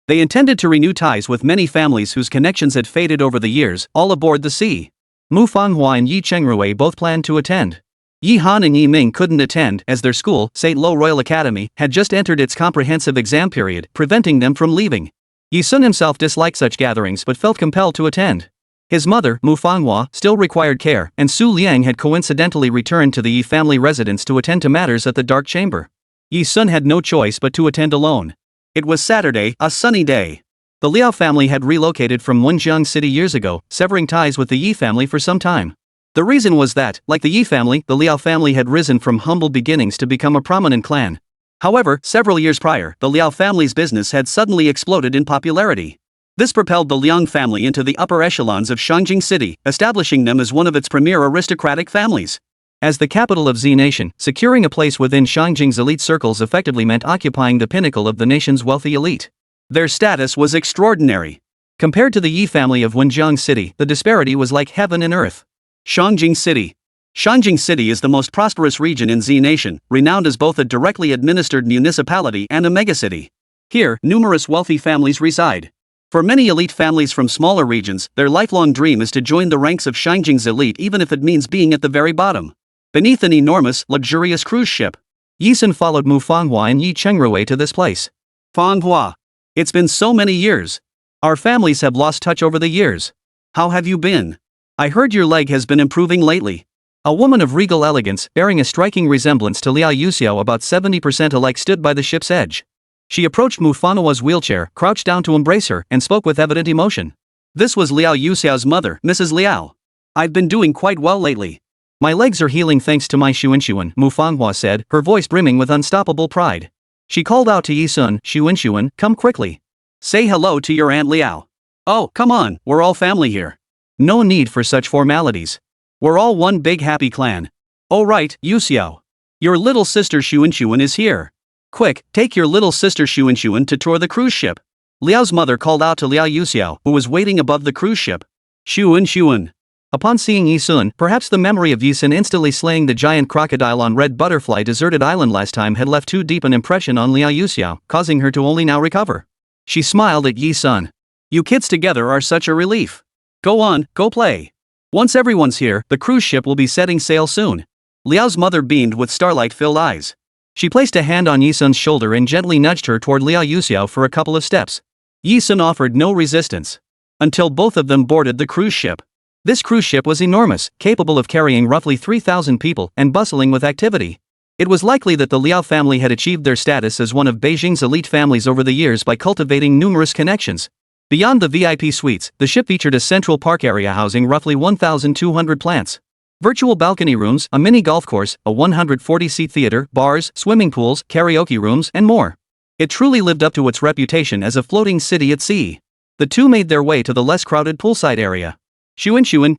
They intended to renew ties with many families whose connections had faded over the years, all aboard the sea. Mu Fanghua and Yi Chengrui both planned to attend. Yi Han and Yi Ming couldn't attend as their school, St. Lo Royal Academy, had just entered its comprehensive exam period, preventing them from leaving. Yi Sun himself disliked such gatherings but felt compelled to attend. His mother, Mu Fanghua, still required care, and Su Liang had coincidentally returned to the Yi family residence to attend to matters at the dark chamber. Yi Sun had no choice but to attend alone. It was Saturday, a sunny day. The Liao family had relocated from Wenjiang City years ago, severing ties with the Yi family for some time. The reason was that, like the Yi family, the Liao family had risen from humble beginnings to become a prominent clan. However, several years prior, the Liao family's business had suddenly exploded in popularity. This propelled the Liang family into the upper echelons of Shangjing City, establishing them as one of its premier aristocratic families. As the capital of Z Nation, securing a place within Shangjing's elite circles effectively meant occupying the pinnacle of the nation's wealthy elite. Their status was extraordinary. Compared to the Yi family of Wenjiang City, the disparity was like heaven and earth. Shangjing City. Shangjing City is the most prosperous region in Z Nation, renowned as both a directly administered municipality and a megacity. Here, numerous wealthy families reside. For many elite families from smaller regions, their lifelong dream is to join the ranks of Shangjing's elite even if it means being at the very bottom. Beneath an enormous, luxurious cruise ship. Yi Sun followed Mu Fanghua and Yi Chengrui to this place. Fanghua. It's been so many years. Our families have lost touch over the years. How have you been? I heard your leg has been improving lately. A woman of regal elegance, bearing a striking resemblance to Liao Yuxiao about 70% alike stood by the ship's edge. She approached Mu Fanhua's wheelchair, crouched down to embrace her, and spoke with evident emotion. This was Liao Yuxiao's mother, Mrs. Liao. I've been doing quite well lately. My legs are healing thanks to my Xunxun, Mu Fanghua said, her voice brimming with unstoppable pride. She called out to Yi Sun, Xunxun, come quickly. Say hello to your Aunt Liao. Oh, come on, we're all family here. No need for such formalities. We're all one big happy clan. Oh right, Yuxiao. Your little sister Xunxun is here. Quick, take your little sister Xunxun to tour the cruise ship. Liao's mother called out to Liao Yuxiao, who was waiting above the cruise ship. Xunxun. Upon seeing Yi Sun, perhaps the memory of Yi Sun instantly slaying the giant crocodile on Red Butterfly Deserted Island last time had left too deep an impression on Liao Yuxiao, causing her to only now recover. She smiled at Yi Sun. You kids together are such a relief. Go on, go play. Once everyone's here, the cruise ship will be setting sail soon. Liao's mother beamed with starlight-filled eyes. She placed a hand on Yi Sun's shoulder and gently nudged her toward Liao Yuxiao for a couple of steps. Yi Sun offered no resistance. Until both of them boarded the cruise ship. This cruise ship was enormous, capable of carrying roughly 3,000 people, and bustling with activity. It was likely that the Liao family had achieved their status as one of Beijing's elite families over the years by cultivating numerous connections. Beyond the VIP suites, the ship featured a central park area housing roughly 1,200 plants. Virtual balcony rooms, a mini golf course, a 140-seat theater, bars, swimming pools, karaoke rooms, and more. It truly lived up to its reputation as a floating city at sea. The two made their way to the less crowded poolside area. Xunxun,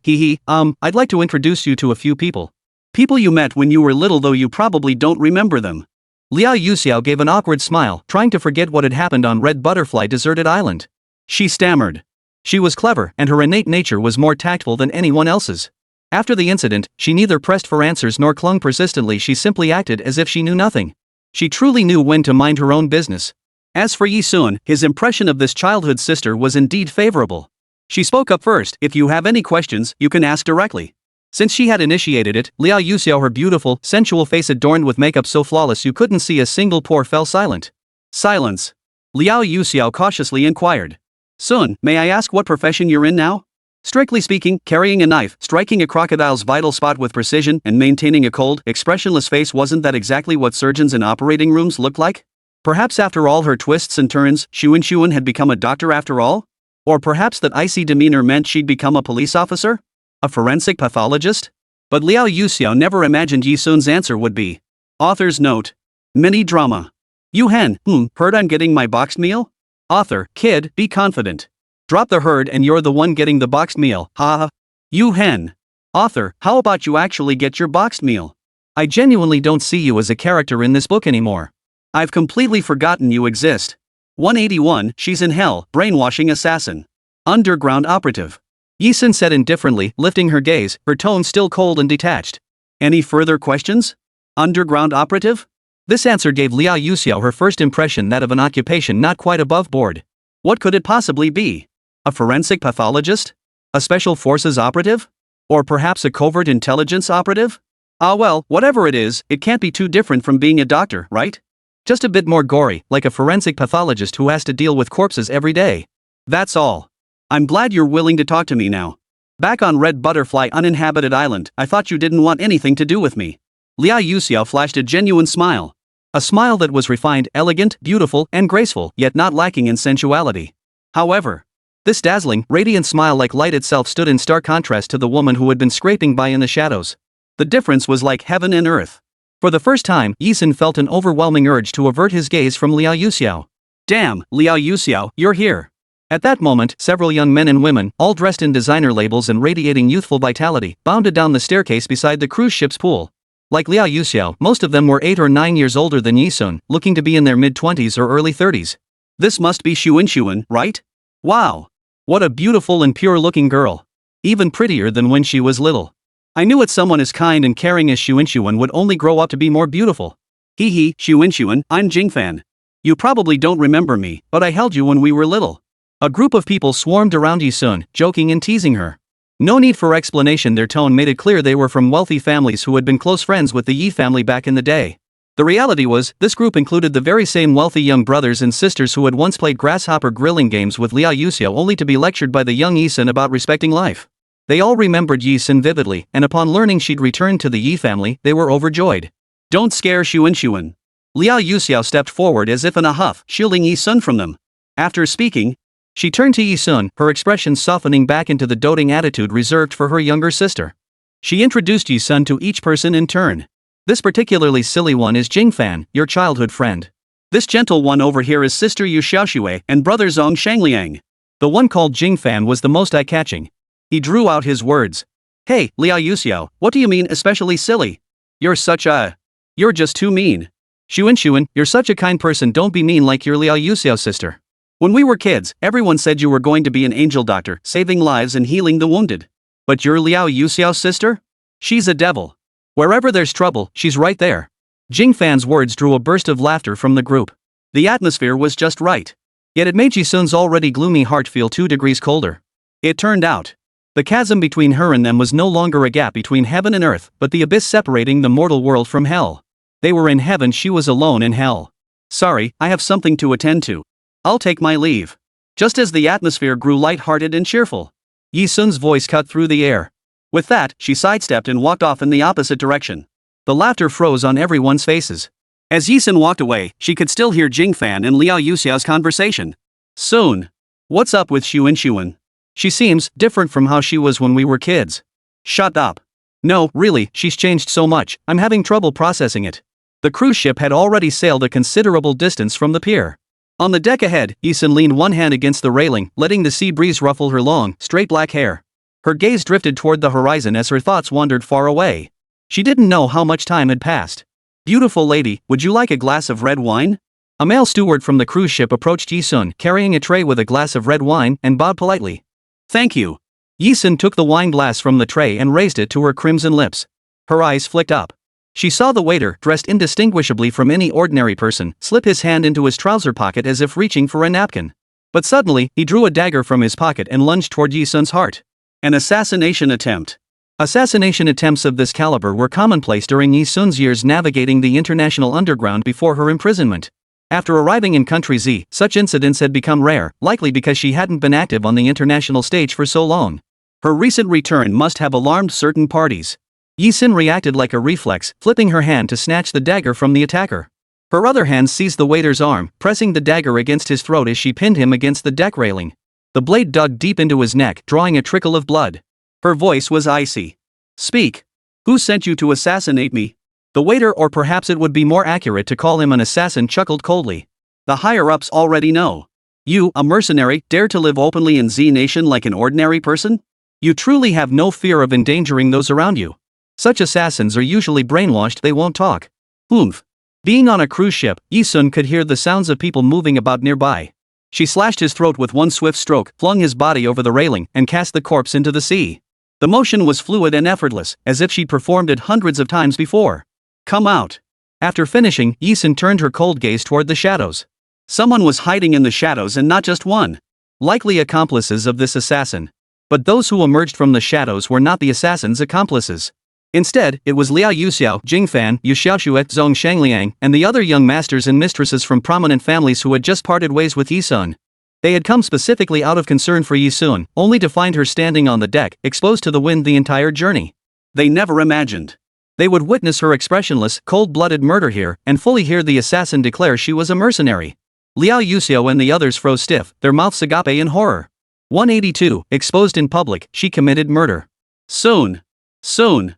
I'd like to introduce you to a few people. People you met when you were little though you probably don't remember them. Liao Yuxiao gave an awkward smile, trying to forget what had happened on Red Butterfly Deserted Island. She stammered. She was clever, and her innate nature was more tactful than anyone else's. After the incident, she neither pressed for answers nor clung persistently, she simply acted as if she knew nothing. She truly knew when to mind her own business. As for Yi Sun, his impression of this childhood sister was indeed favorable. She spoke up first. If you have any questions, you can ask directly. Since she had initiated it, Liao Yuxiao, her beautiful, sensual face adorned with makeup so flawless you couldn't see a single pore, fell silent. Silence. Liao Yuxiao cautiously inquired. Sun, may I ask what profession you're in now? Strictly speaking, carrying a knife, striking a crocodile's vital spot with precision, and maintaining a cold, expressionless face, wasn't that exactly what surgeons in operating rooms looked like? Perhaps after all her twists and turns, Xunxun had become a doctor after all? Or perhaps that icy demeanor meant she'd become a police officer? A forensic pathologist? But Liao Yuxiao never imagined Yi Sun's answer would be. Author's note. Mini drama. Yu Hen, heard I'm getting my boxed meal? Author, kid, be confident. Drop the herd and you're the one getting the boxed meal, haha. Yu Hen. Author, how about you actually get your boxed meal? I genuinely don't see you as a character in this book anymore. I've completely forgotten you exist. 181, she's in hell, brainwashing assassin. Underground operative. Yi Sun said indifferently, lifting her gaze, her tone still cold and detached. Any further questions? Underground operative? This answer gave Liao Yuxiao her first impression, that of an occupation not quite above board. What could it possibly be? A forensic pathologist? A special forces operative? Or perhaps a covert intelligence operative? Ah well, whatever it is, it can't be too different from being a doctor, right? Just a bit more gory, like a forensic pathologist who has to deal with corpses every day. That's all. I'm glad you're willing to talk to me now. Back on Red Butterfly Uninhabited Island, I thought you didn't want anything to do with me. Liao Yuxiao flashed a genuine smile. A smile that was refined, elegant, beautiful, and graceful, yet not lacking in sensuality. However, this dazzling, radiant smile like light itself stood in stark contrast to the woman who had been scraping by in the shadows. The difference was like heaven and earth. For the first time, Yi Sun felt an overwhelming urge to avert his gaze from Liao Yuxiao. Damn, Liao Yuxiao, you're here. At that moment, several young men and women, all dressed in designer labels and radiating youthful vitality, bounded down the staircase beside the cruise ship's pool. Like Liao Yuxiao, most of them were 8 or 9 years older than Yi Sun, looking to be in their mid-20s or early 30s. This must be Xunxun, right? Wow. What a beautiful and pure-looking girl. Even prettier than when she was little. I knew it, someone as kind and caring as Xunxun would only grow up to be more beautiful. Hee hee, Xunxun, I'm Jingfan. You probably don't remember me, but I held you when we were little. A group of people swarmed around Yi Sun, joking and teasing her. No need for explanation, their tone made it clear they were from wealthy families who had been close friends with the Yi family back in the day. The reality was, this group included the very same wealthy young brothers and sisters who had once played grasshopper grilling games with Liao Yuxiao only to be lectured by the young Yi Sun about respecting life. They all remembered Yi Sun vividly, and upon learning she'd returned to the Yi family, they were overjoyed. Don't scare Xunxun. Liao Yuxiao stepped forward as if in a huff, shielding Yi Sun from them. After speaking, she turned to Yi Sun, her expression softening back into the doting attitude reserved for her younger sister. She introduced Yi Sun to each person in turn. This particularly silly one is Jingfan, your childhood friend. This gentle one over here is sister Yu Xiaoxue and brother Zhong Shangliang. The one called Jingfan was the most eye-catching. He drew out his words. Hey, Liao Yuxiao, what do you mean especially silly? You're just too mean. Xunxun, you're such a kind person, don't be mean like your Liao Yuxiao sister. When we were kids, everyone said you were going to be an angel doctor, saving lives and healing the wounded. But your Liao Yuxiao's sister? She's a devil. Wherever there's trouble, she's right there. Jingfan's words drew a burst of laughter from the group. The atmosphere was just right. Yet it made Yi Sun's already gloomy heart feel 2 degrees colder. It turned out, the chasm between her and them was no longer a gap between heaven and earth, but the abyss separating the mortal world from hell. They were in heaven, she was alone in hell. Sorry, I have something to attend to. I'll take my leave. Just as the atmosphere grew light-hearted and cheerful, Yi Sun's voice cut through the air. With that, she sidestepped and walked off in the opposite direction. The laughter froze on everyone's faces. As Yi Sun walked away, she could still hear Jingfan and Liao Yuxiao's conversation. Soon. What's up with Xunxun? She seems different from how she was when we were kids. Shut up. No, really, she's changed so much, I'm having trouble processing it. The cruise ship had already sailed a considerable distance from the pier. On the deck ahead, Yi Sun leaned one hand against the railing, letting the sea breeze ruffle her long, straight black hair. Her gaze drifted toward the horizon as her thoughts wandered far away. She didn't know how much time had passed. Beautiful lady, would you like a glass of red wine? A male steward from the cruise ship approached Yi Sun, carrying a tray with a glass of red wine, and bowed politely. Thank you. Yi Sun took the wine glass from the tray and raised it to her crimson lips. Her eyes flicked up. She saw the waiter, dressed indistinguishably from any ordinary person, slip his hand into his trouser pocket as if reaching for a napkin. But suddenly, he drew a dagger from his pocket and lunged toward Yi Sun's heart. An assassination attempt. Assassination attempts of this caliber were commonplace during Yi Sun's years navigating the international underground before her imprisonment. After arriving in Country Z, such incidents had become rare, likely because she hadn't been active on the international stage for so long. Her recent return must have alarmed certain parties. Yi Sun reacted like a reflex, flipping her hand to snatch the dagger from the attacker. Her other hand seized the waiter's arm, pressing the dagger against his throat as she pinned him against the deck railing. The blade dug deep into his neck, drawing a trickle of blood. Her voice was icy. Speak. Who sent you to assassinate me? The waiter, or perhaps it would be more accurate to call him an assassin, chuckled coldly. The higher-ups already know. You, a mercenary, dare to live openly in Z Nation like an ordinary person? You truly have no fear of endangering those around you. Such assassins are usually brainwashed, they won't talk. Oomph. Being on a cruise ship, Yi-sun could hear the sounds of people moving about nearby. She slashed his throat with one swift stroke, flung his body over the railing, and cast the corpse into the sea. The motion was fluid and effortless, as if she'd performed it hundreds of times before. Come out. After finishing, Yi-sun turned her cold gaze toward the shadows. Someone was hiding in the shadows, and not just one. Likely accomplices of this assassin. But those who emerged from the shadows were not the assassin's accomplices. Instead, it was Liao Yuxiao, Jingfan, Yu Xiaoxue, Zhong Shangliang, and the other young masters and mistresses from prominent families who had just parted ways with Yi-sun. They had come specifically out of concern for Yi-sun, only to find her standing on the deck, exposed to the wind the entire journey. They never imagined they would witness her expressionless, cold-blooded murder here, and fully hear the assassin declare she was a mercenary. Liao Yuxiao and the others froze stiff, their mouths agape in horror. 182, exposed in public, she committed murder. Soon. Sis.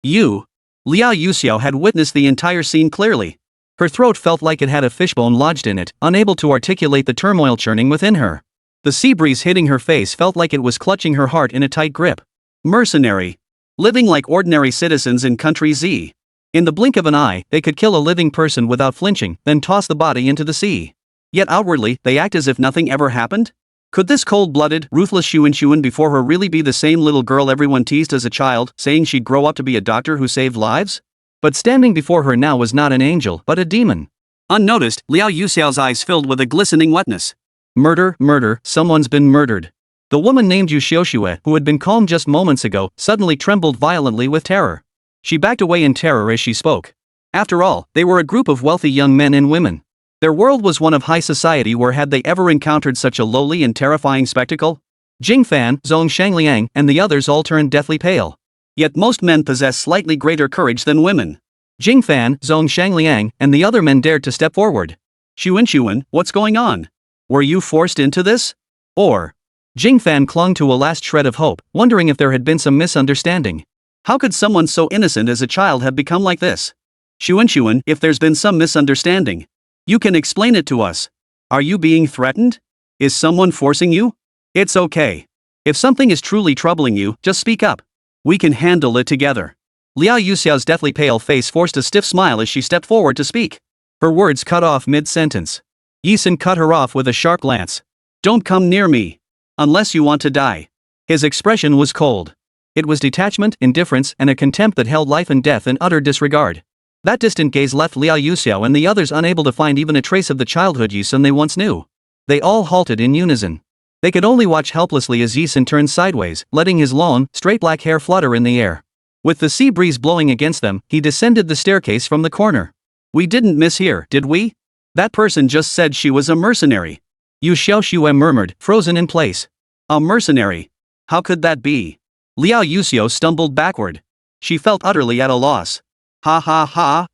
You. Liao Yuxiao had witnessed the entire scene clearly. Her throat felt like it had a fishbone lodged in it, unable to articulate the turmoil churning within her. The sea breeze hitting her face felt like it was clutching her heart in a tight grip. Mercenary. Living like ordinary citizens in Country Z. In the blink of an eye, they could kill a living person without flinching, then toss the body into the sea. Yet outwardly, they act as if nothing ever happened? Could this cold-blooded, ruthless Xunxun before her really be the same little girl everyone teased as a child, saying she'd grow up to be a doctor who saved lives? But standing before her now was not an angel, but a demon. Unnoticed, Liao Yuxiao's eyes filled with a glistening wetness. Murder, someone's been murdered. The woman named Yu Xiaoxue, who had been calm just moments ago, suddenly trembled violently with terror. She backed away in terror as she spoke. After all, they were a group of wealthy young men and women. Their world was one of high society, where had they ever encountered such a lowly and terrifying spectacle? Jingfan, Zhong Shangliang, and the others all turned deathly pale. Yet most men possess slightly greater courage than women. Jingfan, Zhong Shangliang, and the other men dared to step forward. Xunxun, what's going on? Were you forced into this? Or? Jingfan clung to a last shred of hope, wondering if there had been some misunderstanding. How could someone so innocent as a child have become like this? Xunxun, if there's been some misunderstanding, you can explain it to us. Are you being threatened? Is someone forcing you? It's okay. If something is truly troubling you, just speak up. We can handle it together. Liao Yuxiao's deathly pale face forced a stiff smile as she stepped forward to speak. Her words cut off mid-sentence. Yi-sun cut her off with a sharp glance. Don't come near me. Unless you want to die. His expression was cold. It was detachment, indifference, and a contempt that held life and death in utter disregard. That distant gaze left Liao Yuxiao and the others unable to find even a trace of the childhood Yi-sun they once knew. They all halted in unison. They could only watch helplessly as Yi-sun turned sideways, letting his long, straight black hair flutter in the air. With the sea breeze blowing against them, he descended the staircase from the corner. We didn't mishear, did we? That person just said she was a mercenary. Yu Xiaoxue murmured, frozen in place. A mercenary? How could that be? Liao Yuxiao stumbled backward. She felt utterly at a loss. Ha.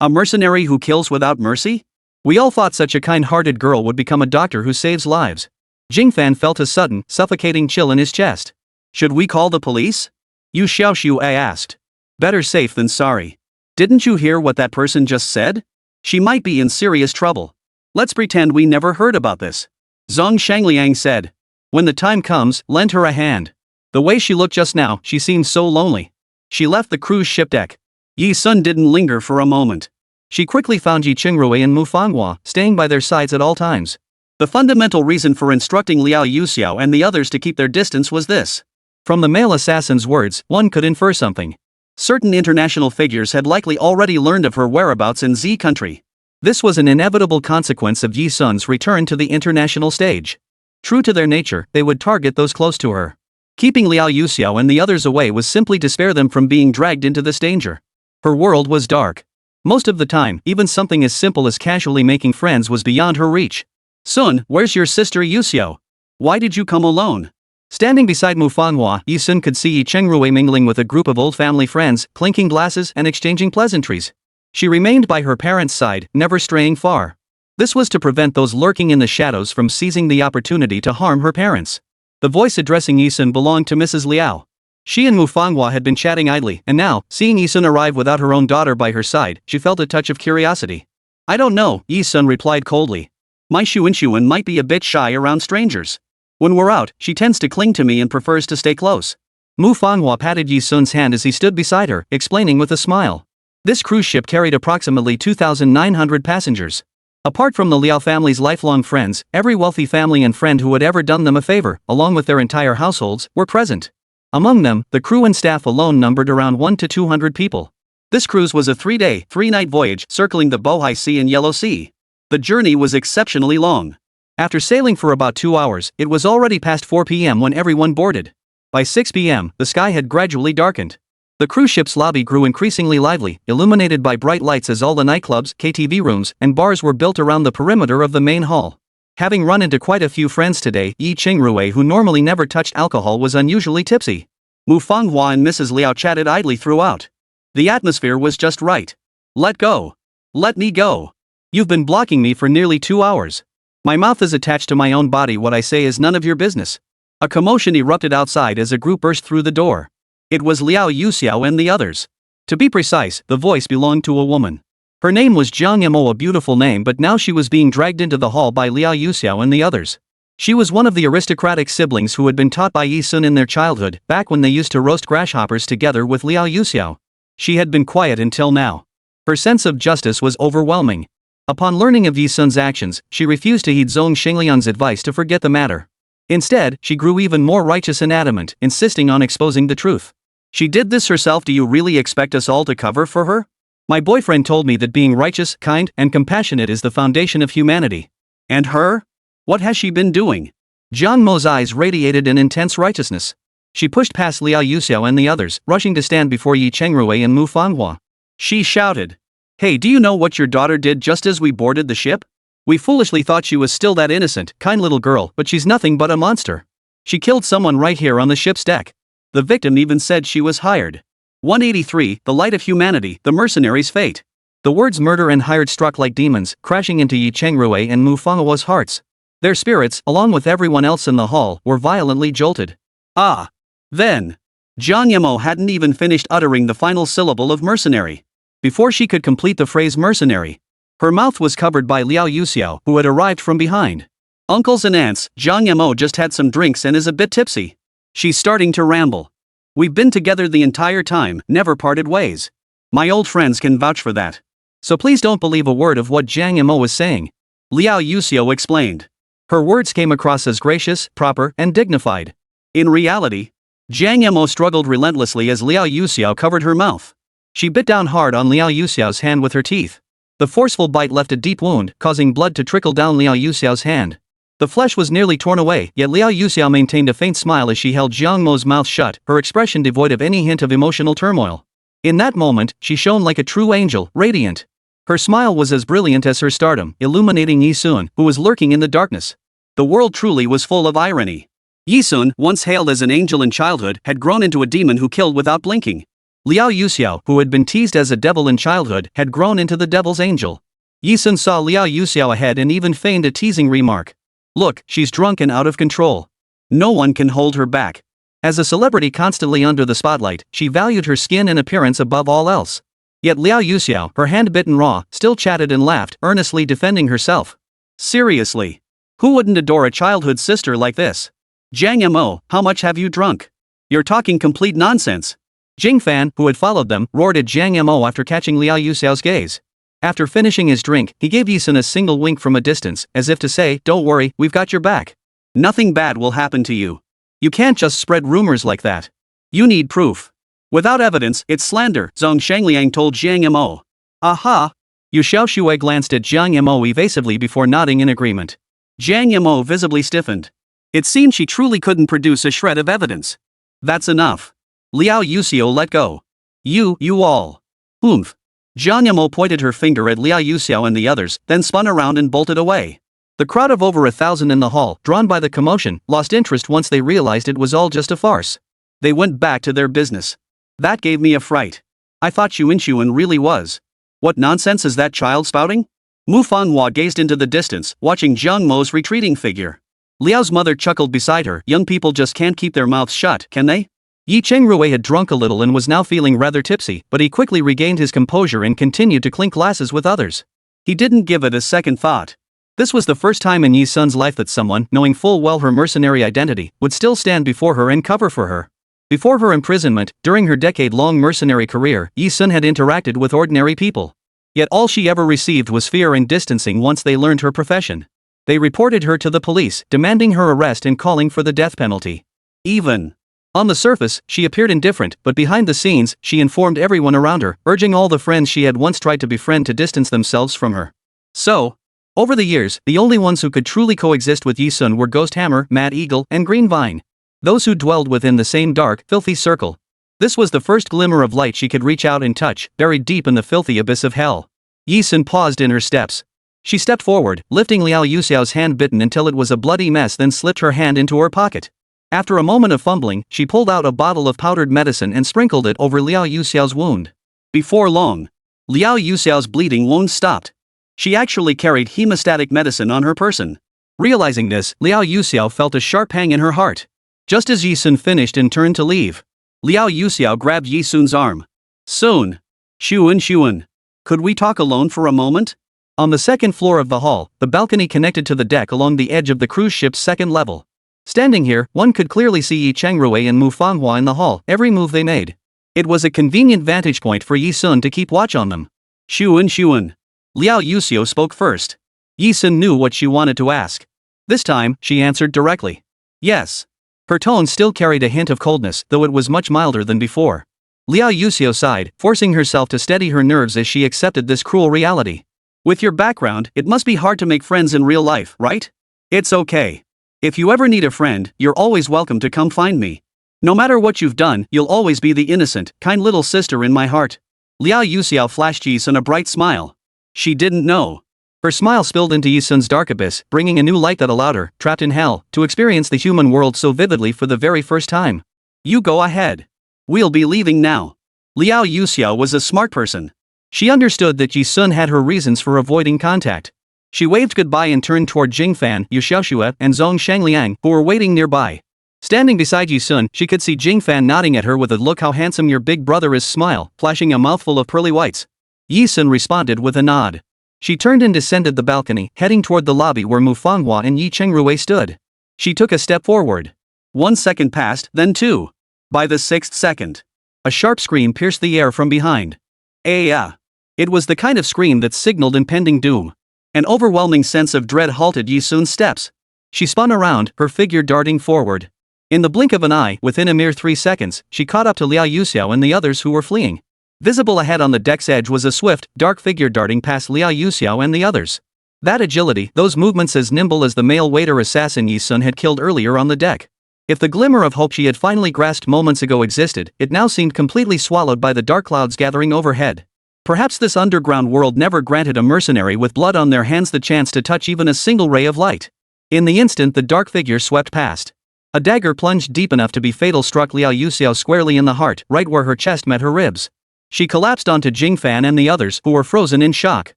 A mercenary who kills without mercy? We all thought such a kind-hearted girl would become a doctor who saves lives. Jingfan felt a sudden, suffocating chill in his chest. Should we call the police? Yu Xiaoxue asked. Better safe than sorry. Didn't you hear what that person just said? She might be in serious trouble. Let's pretend we never heard about this. Zhong Shangliang said. When the time comes, lend her a hand. The way she looked just now, she seemed so lonely. She left the cruise ship deck. Yi-sun didn't linger for a moment. She quickly found Yi Qingrui and Manhwa, staying by their sides at all times. The fundamental reason for instructing Liao Yuxiao and the others to keep their distance was this. From the male assassin's words, one could infer something. Certain international figures had likely already learned of her whereabouts in Z country. This was an inevitable consequence of Yi-sun's return to the international stage. True to their nature, they would target those close to her. Keeping Liao Yuxiao and the others away was simply to spare them from being dragged into this danger. Her world was dark. Most of the time, even something as simple as casually making friends was beyond her reach. Sun, where's your sister Yuxiao? Why did you come alone? Standing beside Manhwa, Yi-sun could see Yi Qingrui mingling with a group of old family friends, clinking glasses and exchanging pleasantries. She remained by her parents' side, never straying far. This was to prevent those lurking in the shadows from seizing the opportunity to harm her parents. The voice addressing Yi-sun belonged to Mrs. Liao. She and Mufangwa had been chatting idly, and now, seeing Yi-sun arrive without her own daughter by her side, she felt a touch of curiosity. I don't know, Yi-sun replied coldly. My Xunxun might be a bit shy around strangers. When we're out, she tends to cling to me and prefers to stay close. Mufangwa patted Yi-sun's hand as he stood beside her, explaining with a smile. This cruise ship carried approximately 2,900 passengers. Apart from the Liao family's lifelong friends, every wealthy family and friend who had ever done them a favor, along with their entire households, were present. Among them, the crew and staff alone numbered around 1 to 200 people. This cruise was a 3-day, 3-night voyage circling the Bohai Sea and Yellow Sea. The journey was exceptionally long. After sailing for about 2 hours, it was already past 4 p.m. when everyone boarded. By 6 p.m., the sky had gradually darkened. The cruise ship's lobby grew increasingly lively, illuminated by bright lights as all the nightclubs, KTV rooms, and bars were built around the perimeter of the main hall. Having run into quite a few friends today, Yi Qingrui, who normally never touched alcohol, was unusually tipsy. Mufangwa and Mrs. Liao chatted idly throughout. The atmosphere was just right. Let go. Let me go. You've been blocking me for nearly 2 hours. My mouth is attached to my own body. What I say is none of your business. A commotion erupted outside as a group burst through the door. It was Liao Yuxiao and the others. To be precise, the voice belonged to a woman. Her name was Jiang Yamo, a beautiful name, but now she was being dragged into the hall by Liao Yuxiao and the others. She was one of the aristocratic siblings who had been taught by Yi-sun in their childhood, back when they used to roast grasshoppers together with Liao Yuxiao. She had been quiet until now. Her sense of justice was overwhelming. Upon learning of Yi-sun's actions, she refused to heed Zhong Xingliang's advice to forget the matter. Instead, she grew even more righteous and adamant, insisting on exposing the truth. She did this herself. Do you really expect us all to cover for her? My boyfriend told me that being righteous, kind, and compassionate is the foundation of humanity. And her? What has she been doing? Jiang Mo's eyes radiated an intense righteousness. She pushed past Liao Yuxiao and the others, rushing to stand before Yi Qingrui and Mufangwa. She shouted. Hey, do you know what your daughter did just as we boarded the ship? We foolishly thought she was still that innocent, kind little girl, but she's nothing but a monster. She killed someone right here on the ship's deck. The victim even said she was hired. 183, The Light of Humanity, The Mercenary's Fate. The words murder and hired struck like demons, crashing into Yi Qingrui and Mufangwa's hearts. Their spirits, along with everyone else in the hall, were violently jolted. Ah! Then. Jiang Yamo hadn't even finished uttering the final syllable of mercenary. Before she could complete the phrase mercenary, her mouth was covered by Liao Yuxiao, who had arrived from behind. Uncles and aunts, Jiang Yamo just had some drinks and is a bit tipsy. She's starting to ramble. We've been together the entire time, never parted ways. My old friends can vouch for that. So please don't believe a word of what Jiang Yamo was saying. Liao Yuxiao explained. Her words came across as gracious, proper, and dignified. In reality, Jiang Yamo struggled relentlessly as Liao Yuxiao covered her mouth. She bit down hard on Liao Yuxiao's hand with her teeth. The forceful bite left a deep wound, causing blood to trickle down Liao Yuxiao's hand. The flesh was nearly torn away, yet Liao Yuxiao maintained a faint smile as she held Jiang Mo's mouth shut, her expression devoid of any hint of emotional turmoil. In that moment, she shone like a true angel, radiant. Her smile was as brilliant as her stardom, illuminating Yi-sun, who was lurking in the darkness. The world truly was full of irony. Yi-sun, once hailed as an angel in childhood, had grown into a demon who killed without blinking. Liao Yuxiao, who had been teased as a devil in childhood, had grown into the devil's angel. Yi-sun saw Liao Yuxiao ahead and even feigned a teasing remark. Look, she's drunk and out of control. No one can hold her back. As a celebrity constantly under the spotlight, she valued her skin and appearance above all else. Yet Liao Yuxiao, her hand bitten raw, still chatted and laughed, earnestly defending herself. Seriously. Who wouldn't adore a childhood sister like this? Jiang Yamo, how much have you drunk? You're talking complete nonsense. Jing Fan, who had followed them, roared at Jiang Yamo after catching Liao Yuxiao's gaze. After finishing his drink, he gave Yi-sun a single wink from a distance, as if to say, don't worry, we've got your back. Nothing bad will happen to you. You can't just spread rumors like that. You need proof. Without evidence, it's slander, Zhong Shangliang told Jiang Yamo. Aha! Yu Xiaoxue glanced at Jiang Yamo evasively before nodding in agreement. Jiang Yamo visibly stiffened. It seemed she truly couldn't produce a shred of evidence. That's enough. Liao Yuxiao let go. You all. Oomph. Jiang Yamo pointed her finger at Liao Yuxiao and the others, then spun around and bolted away. The crowd of over 1,000 in the hall, drawn by the commotion, lost interest once they realized it was all just a farce. They went back to their business. That gave me a fright. I thought Xunxun really was. What nonsense is that child spouting? Mufangwa gazed into the distance, watching Jiang Mo's retreating figure. Liao's mother chuckled beside her. Young people just can't keep their mouths shut, can they? Yi Chengrui had drunk a little and was now feeling rather tipsy, but he quickly regained his composure and continued to clink glasses with others. He didn't give it a second thought. This was the first time in Yi Sun's life that someone, knowing full well her mercenary identity, would still stand before her and cover for her. Before her imprisonment, during her decade-long mercenary career, Yi Sun had interacted with ordinary people. Yet all she ever received was fear and distancing once they learned her profession. They reported her to the police, demanding her arrest and calling for the death penalty. Even on the surface, she appeared indifferent, but behind the scenes, she informed everyone around her, urging all the friends she had once tried to befriend to distance themselves from her. So, over the years, the only ones who could truly coexist with Yi Sun were Ghost Hammer, Mad Eagle, and Green Vine. Those who dwelled within the same dark, filthy circle. This was the first glimmer of light she could reach out and touch, buried deep in the filthy abyss of hell. Yi Sun paused in her steps. She stepped forward, lifting Liao Yuxiao's hand bitten until it was a bloody mess, then slipped her hand into her pocket. After a moment of fumbling, she pulled out a bottle of powdered medicine and sprinkled it over Liao Yuxiao's wound. Before long, Liao Yuxiao's bleeding wound stopped. She actually carried hemostatic medicine on her person. Realizing this, Liao Yuxiao felt a sharp pang in her heart. Just as Yi Sun finished and turned to leave, Liao Yuxiao grabbed Yi Sun's arm. Soon. Xunxun. Could we talk alone for a moment? On the second floor of the hall, the balcony connected to the deck along the edge of the cruise ship's second level. Standing here, one could clearly see Yi Chengrui and Manhwa in the hall, every move they made. It was a convenient vantage point for Yi Sun to keep watch on them. Xunxun. Liao Yuxiao spoke first. Yi Sun knew what she wanted to ask. This time, she answered directly. Yes. Her tone still carried a hint of coldness, though it was much milder than before. Liao Yuxiao sighed, forcing herself to steady her nerves as she accepted this cruel reality. With your background, it must be hard to make friends in real life, right? It's okay. If you ever need a friend, you're always welcome to come find me. No matter what you've done, you'll always be the innocent, kind little sister in my heart. Liao Yuxiao flashed Yi Sun a bright smile. She didn't know. Her smile spilled into Yi Sun's dark abyss, bringing a new light that allowed her, trapped in hell, to experience the human world so vividly for the very first time. You go ahead. We'll be leaving now. Liao Yuxiao was a smart person. She understood that Yi Sun had her reasons for avoiding contact. She waved goodbye and turned toward Jingfan, Yu Xiaoxue, and Zhong Shangliang, who were waiting nearby. Standing beside Yi Sun, she could see Jingfan nodding at her with a "look how handsome your big brother is" smile, flashing a mouthful of pearly whites. Yi Sun responded with a nod. She turned and descended the balcony, heading toward the lobby where Manhwa and Yi Chengrui stood. She took a step forward. 1 second passed, then 2. By the 6th second, a sharp scream pierced the air from behind. Yeah. It was the kind of scream that signaled impending doom. An overwhelming sense of dread halted Yi Sun's steps. She spun around, her figure darting forward. In the blink of an eye, within a mere 3 seconds, she caught up to Liao Yuxiao and the others who were fleeing. Visible ahead on the deck's edge was a swift, dark figure darting past Liao Yuxiao and the others. That agility, those movements as nimble as the male waiter assassin Yi Sun had killed earlier on the deck. If the glimmer of hope she had finally grasped moments ago existed, it now seemed completely swallowed by the dark clouds gathering overhead. Perhaps this underground world never granted a mercenary with blood on their hands the chance to touch even a single ray of light. In the instant the dark figure swept past, a dagger plunged deep enough to be fatal struck Liao Yuxiao squarely in the heart, right where her chest met her ribs. She collapsed onto Jingfan and the others, who were frozen in shock.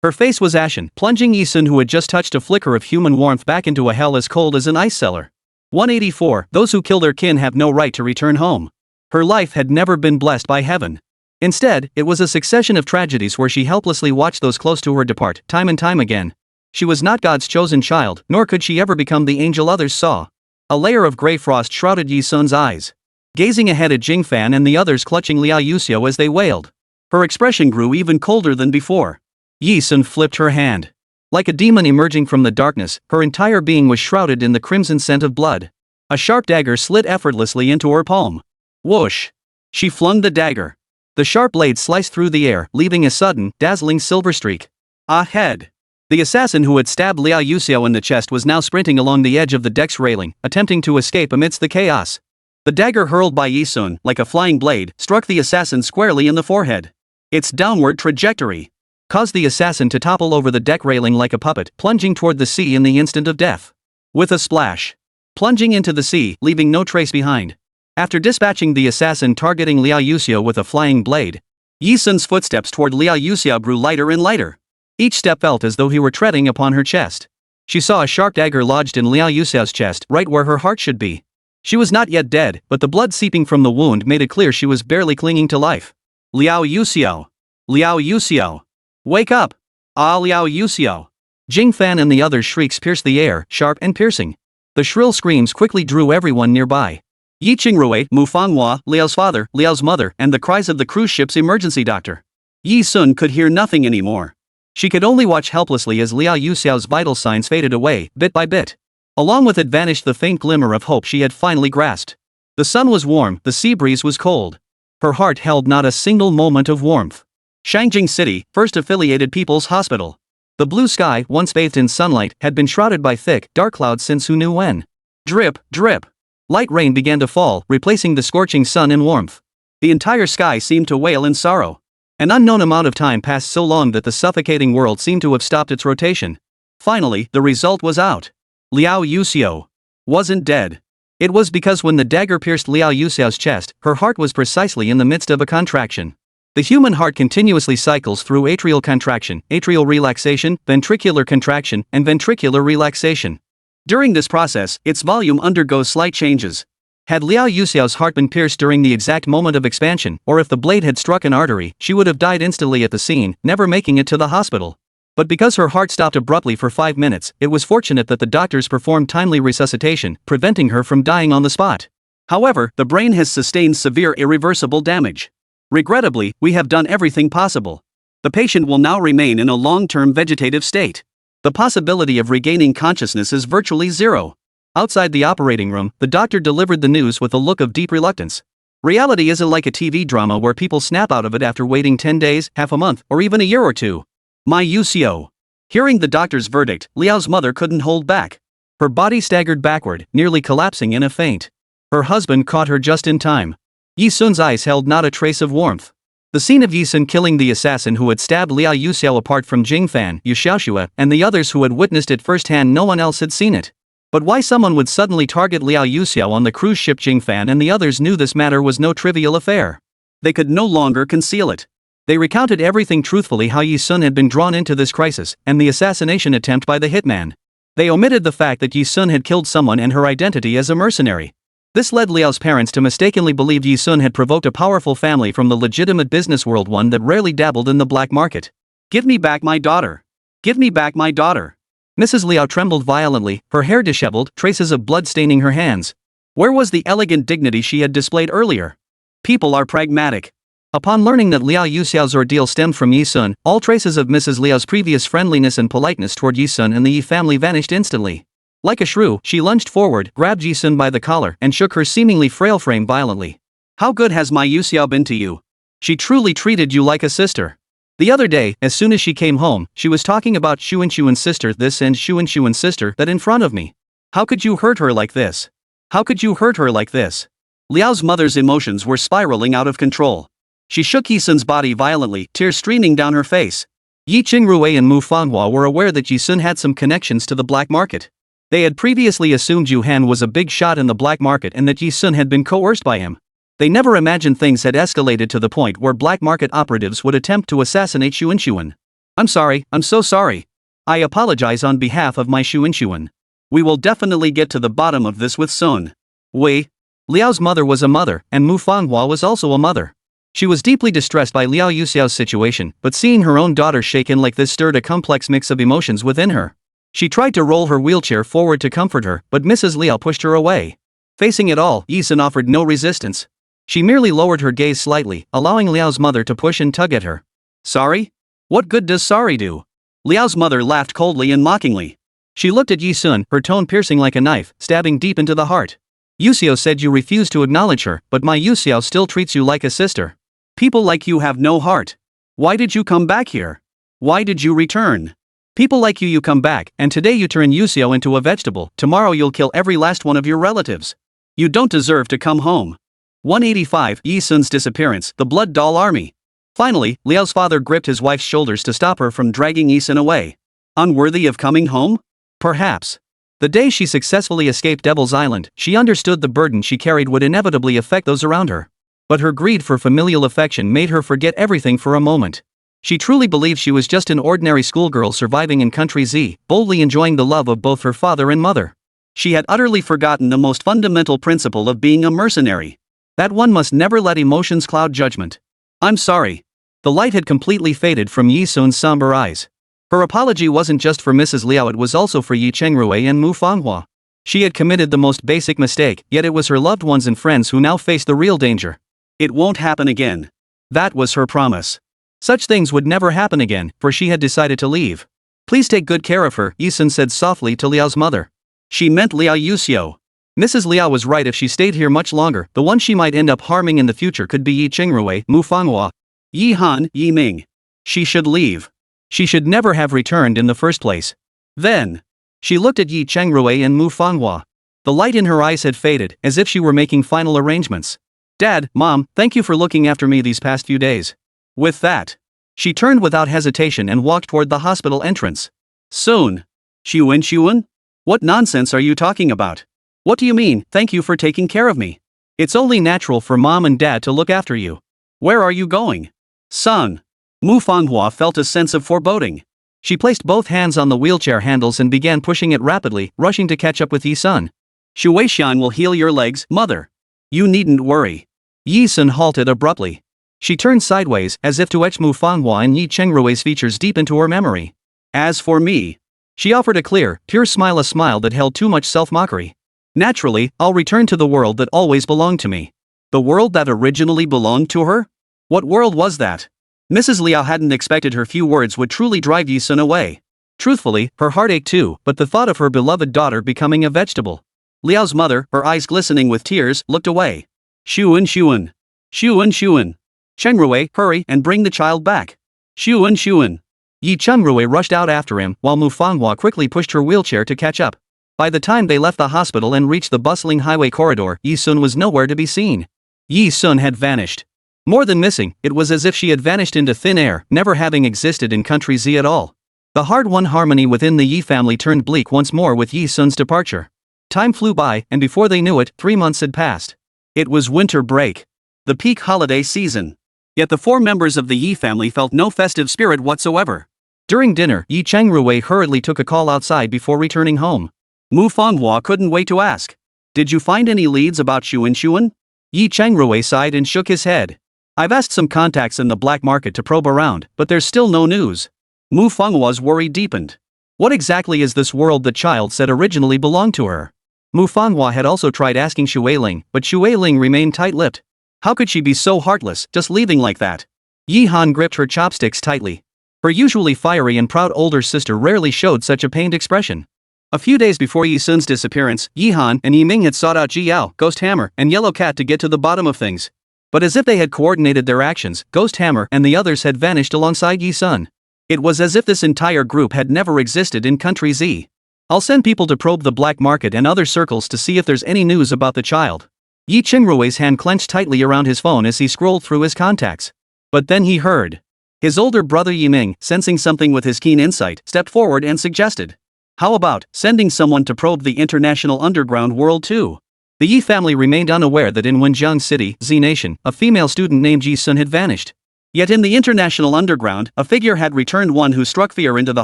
Her face was ashen, plunging Yi Sun, who had just touched a flicker of human warmth, back into a hell as cold as an ice cellar. 184. Those who kill their kin have no right to return home. Her life had never been blessed by heaven. Instead, it was a succession of tragedies where she helplessly watched those close to her depart, time and time again. She was not God's chosen child, nor could she ever become the angel others saw. A layer of gray frost shrouded Yi Sun's eyes. Gazing ahead at Jingfan and the others clutching Liao Yuxiao as they wailed. Her expression grew even colder than before. Yi Sun flipped her hand. Like a demon emerging from the darkness, her entire being was shrouded in the crimson scent of blood. A sharp dagger slid effortlessly into her palm. Whoosh! She flung the dagger. The sharp blade sliced through the air, leaving a sudden, dazzling silver streak. Ahead! The assassin who had stabbed Liao Yuxiao in the chest was now sprinting along the edge of the deck's railing, attempting to escape amidst the chaos. The dagger hurled by Yi Sun, like a flying blade, struck the assassin squarely in the forehead. Its downward trajectory caused the assassin to topple over the deck railing like a puppet, plunging toward the sea in the instant of death. With a splash, plunging into the sea, leaving no trace behind. After dispatching the assassin targeting Liao Yuxiao with a flying blade, Yi Sun's footsteps toward Liao Yuxiao grew lighter and lighter. Each step felt as though he were treading upon her chest. She saw a sharp dagger lodged in Liao Yuxiao's chest, right where her heart should be. She was not yet dead, but the blood seeping from the wound made it clear she was barely clinging to life. Liao Yuxiao! Liao Yuxiao! Wake up! Ah, Liao Yuxiao! Jing Fan and the others' shrieks pierced the air, sharp and piercing. The shrill screams quickly drew everyone nearby. Yi Qingrui, Mu Fanghua, Liao's father, Liao's mother, and the cries of the cruise ship's emergency doctor. Yi Sun could hear nothing anymore. She could only watch helplessly as Liao Yuxiao's vital signs faded away, bit by bit. Along with it vanished the faint glimmer of hope she had finally grasped. The sun was warm, the sea breeze was cold. Her heart held not a single moment of warmth. Shangjing City, First Affiliated People's Hospital. The blue sky, once bathed in sunlight, had been shrouded by thick, dark clouds since who knew when. Drip, drip. Light rain began to fall, replacing the scorching sun in warmth. The entire sky seemed to wail in sorrow. An unknown amount of time passed so long that the suffocating world seemed to have stopped its rotation. Finally, the result was out. Liao Yuxiao wasn't dead. It was because when the dagger pierced Liao Yuxiao's chest, her heart was precisely in the midst of a contraction. The human heart continuously cycles through atrial contraction, atrial relaxation, ventricular contraction, and ventricular relaxation. During this process, its volume undergoes slight changes. Had Liao Yuxiao's heart been pierced during the exact moment of expansion, or if the blade had struck an artery, she would have died instantly at the scene, never making it to the hospital. But because her heart stopped abruptly for 5 minutes, it was fortunate that the doctors performed timely resuscitation, preventing her from dying on the spot. However, the brain has sustained severe irreversible damage. Regrettably, we have done everything possible. The patient will now remain in a long-term vegetative state. The possibility of regaining consciousness is virtually zero. Outside the operating room, the doctor delivered the news with a look of deep reluctance. Reality isn't like a TV drama where people snap out of it after waiting 10 days, half a month, or even a year or two. My Yuxiao. Hearing the doctor's verdict, Liao's mother couldn't hold back. Her body staggered backward, nearly collapsing in a faint. Her husband caught her just in time. Yi Sun's eyes held not a trace of warmth. The scene of Yi Sun killing the assassin who had stabbed Liao Yuxiao apart from Jing Fan, Yu Xiaoxue, and the others who had witnessed it firsthand, no one else had seen it. But why someone would suddenly target Liao Yuxiao on the cruise ship Jing Fan and the others knew this matter was no trivial affair. They could no longer conceal it. They recounted everything truthfully, how Yi Sun had been drawn into this crisis, and the assassination attempt by the hitman. They omitted the fact that Yi Sun had killed someone and her identity as a mercenary. This led Liao's parents to mistakenly believe Yi Sun had provoked a powerful family from the legitimate business world, one that rarely dabbled in the black market. Give me back my daughter. Give me back my daughter. Mrs. Liao trembled violently, her hair disheveled, traces of blood staining her hands. Where was the elegant dignity she had displayed earlier? People are pragmatic. Upon learning that Liao Yuxiao's ordeal stemmed from Yi Sun, all traces of Mrs. Liao's previous friendliness and politeness toward Yi Sun and the Yi family vanished instantly. Like a shrew, she lunged forward, grabbed Yi Sun by the collar, and shook her seemingly frail frame violently. How good has my Yuxiao been to you? She truly treated you like a sister. The other day, as soon as she came home, she was talking about Xunxun's sister this and Xunxun's sister that in front of me. How could you hurt her like this? How could you hurt her like this? Liao's mother's emotions were spiraling out of control. She shook Yi Sun's body violently, tears streaming down her face. Yi Qingrui and Mu Fanghua were aware that Yi Sun had some connections to the black market. They had previously assumed Yu Hen was a big shot in the black market and that Yi Sun had been coerced by him. They never imagined things had escalated to the point where black market operatives would attempt to assassinate Xunxun. I'm sorry, I'm so sorry. I apologize on behalf of my Xunxun. We will definitely get to the bottom of this with Sun. Liao's mother was a mother, and Mu Fanghua was also a mother. She was deeply distressed by Liao Yuxiao's situation, but seeing her own daughter shaken like this stirred a complex mix of emotions within her. She tried to roll her wheelchair forward to comfort her, but Mrs. Liao pushed her away. Facing it all, Yi Sun offered no resistance. She merely lowered her gaze slightly, allowing Liao's mother to push and tug at her. Sorry? What good does sorry do? Liao's mother laughed coldly and mockingly. She looked at Yi Sun, her tone piercing like a knife, stabbing deep into the heart. Yuxiao said you refused to acknowledge her, but my Yuxiao still treats you like a sister. People like you have no heart. Why did you come back here? Why did you return? People like you come back, and today you turn Yuxiao into a vegetable, tomorrow you'll kill every last one of your relatives. You don't deserve to come home. 185 Yi Sun's disappearance, the Blood Doll Army. Finally, Liao's father gripped his wife's shoulders to stop her from dragging Yi Sun away. Unworthy of coming home? Perhaps. The day she successfully escaped Devil's Island, she understood the burden she carried would inevitably affect those around her. But her greed for familial affection made her forget everything for a moment. She truly believed she was just an ordinary schoolgirl surviving in Country Z, boldly enjoying the love of both her father and mother. She had utterly forgotten the most fundamental principle of being a mercenary. That one must never let emotions cloud judgment. I'm sorry. The light had completely faded from Yi Sun's somber eyes. Her apology wasn't just for Mrs. Liao, it was also for Yi Chengrui and Mu Fanghua. She had committed the most basic mistake, yet it was her loved ones and friends who now faced the real danger. It won't happen again. That was her promise. Such things would never happen again, for she had decided to leave. Please take good care of her, Yi Sun said softly to Liao's mother. She meant Liao Yuxiu. Mrs. Liao was right. If she stayed here much longer, the one she might end up harming in the future could be Yi Chengrui, Mu Fanghua, Yi Han, Yi Ming. She should leave. She should never have returned in the first place. Then, she looked at Yi Chengrui and Mu Fanghua. The light in her eyes had faded, as if she were making final arrangements. Dad, Mom, thank you for looking after me these past few days. With that, she turned without hesitation and walked toward the hospital entrance. Soon. Xunxun? What nonsense are you talking about? What do you mean, thank you for taking care of me? It's only natural for Mom and Dad to look after you. Where are you going? Son. Mu Fanghua felt a sense of foreboding. She placed both hands on the wheelchair handles and began pushing it rapidly, rushing to catch up with Yi Sun. Shuixian will heal your legs, mother. You needn't worry. Yi Sun halted abruptly. She turned sideways, as if to etch Mu Fanghua and Yi Chengrui's features deep into her memory. As for me, she offered a clear, pure smile, a smile that held too much self-mockery. Naturally, I'll return to the world that always belonged to me. The world that originally belonged to her? What world was that? Mrs. Liao hadn't expected her few words would truly drive Yi Sun away. Truthfully, her heart ached too, but the thought of her beloved daughter becoming a vegetable. Liao's mother, her eyes glistening with tears, looked away. Xunxun. Xunxun. Chengrui, hurry and bring the child back. Xunxun. Yi Chengrui rushed out after him, while Mu Fanghua quickly pushed her wheelchair to catch up. By the time they left the hospital and reached the bustling highway corridor, Yi Sun was nowhere to be seen. Yi Sun had vanished. More than missing, it was as if she had vanished into thin air, never having existed in Country Z at all. The hard-won harmony within the Yi family turned bleak once more with Yi Sun's departure. Time flew by, and before they knew it, 3 months had passed. It was winter break. The peak holiday season. Yet the 4 members of the Yi family felt no festive spirit whatsoever. During dinner, Yi Chengrui hurriedly took a call outside before returning home. Mu Fanghua couldn't wait to ask. Did you find any leads about Xunxun? Yi Chengrui sighed and shook his head. I've asked some contacts in the black market to probe around, but there's still no news. Mu Fanghua's worry deepened. What exactly is this world the child said originally belonged to her? Mu Fanghua had also tried asking Xueling, but Xueling remained tight-lipped. How could she be so heartless, just leaving like that? Yi Han gripped her chopsticks tightly. Her usually fiery and proud older sister rarely showed such a pained expression. A few days before Yi Sun's disappearance, Yi Han and Yi Ming had sought out Ji Yao, Ghost Hammer, and Yellow Cat to get to the bottom of things. But as if they had coordinated their actions, Ghost Hammer and the others had vanished alongside Yi Sun. It was as if this entire group had never existed in Country Z. I'll send people to probe the black market and other circles to see if there's any news about the child. Yi Chenrui's hand clenched tightly around his phone as he scrolled through his contacts. But then he heard. His older brother Yi Ming, sensing something with his keen insight, stepped forward and suggested. How about sending someone to probe the international underground world too? The Yi family remained unaware that in Wenjiang City, Z Nation, a female student named Yi Sun had vanished. Yet in the international underground, a figure had returned, one who struck fear into the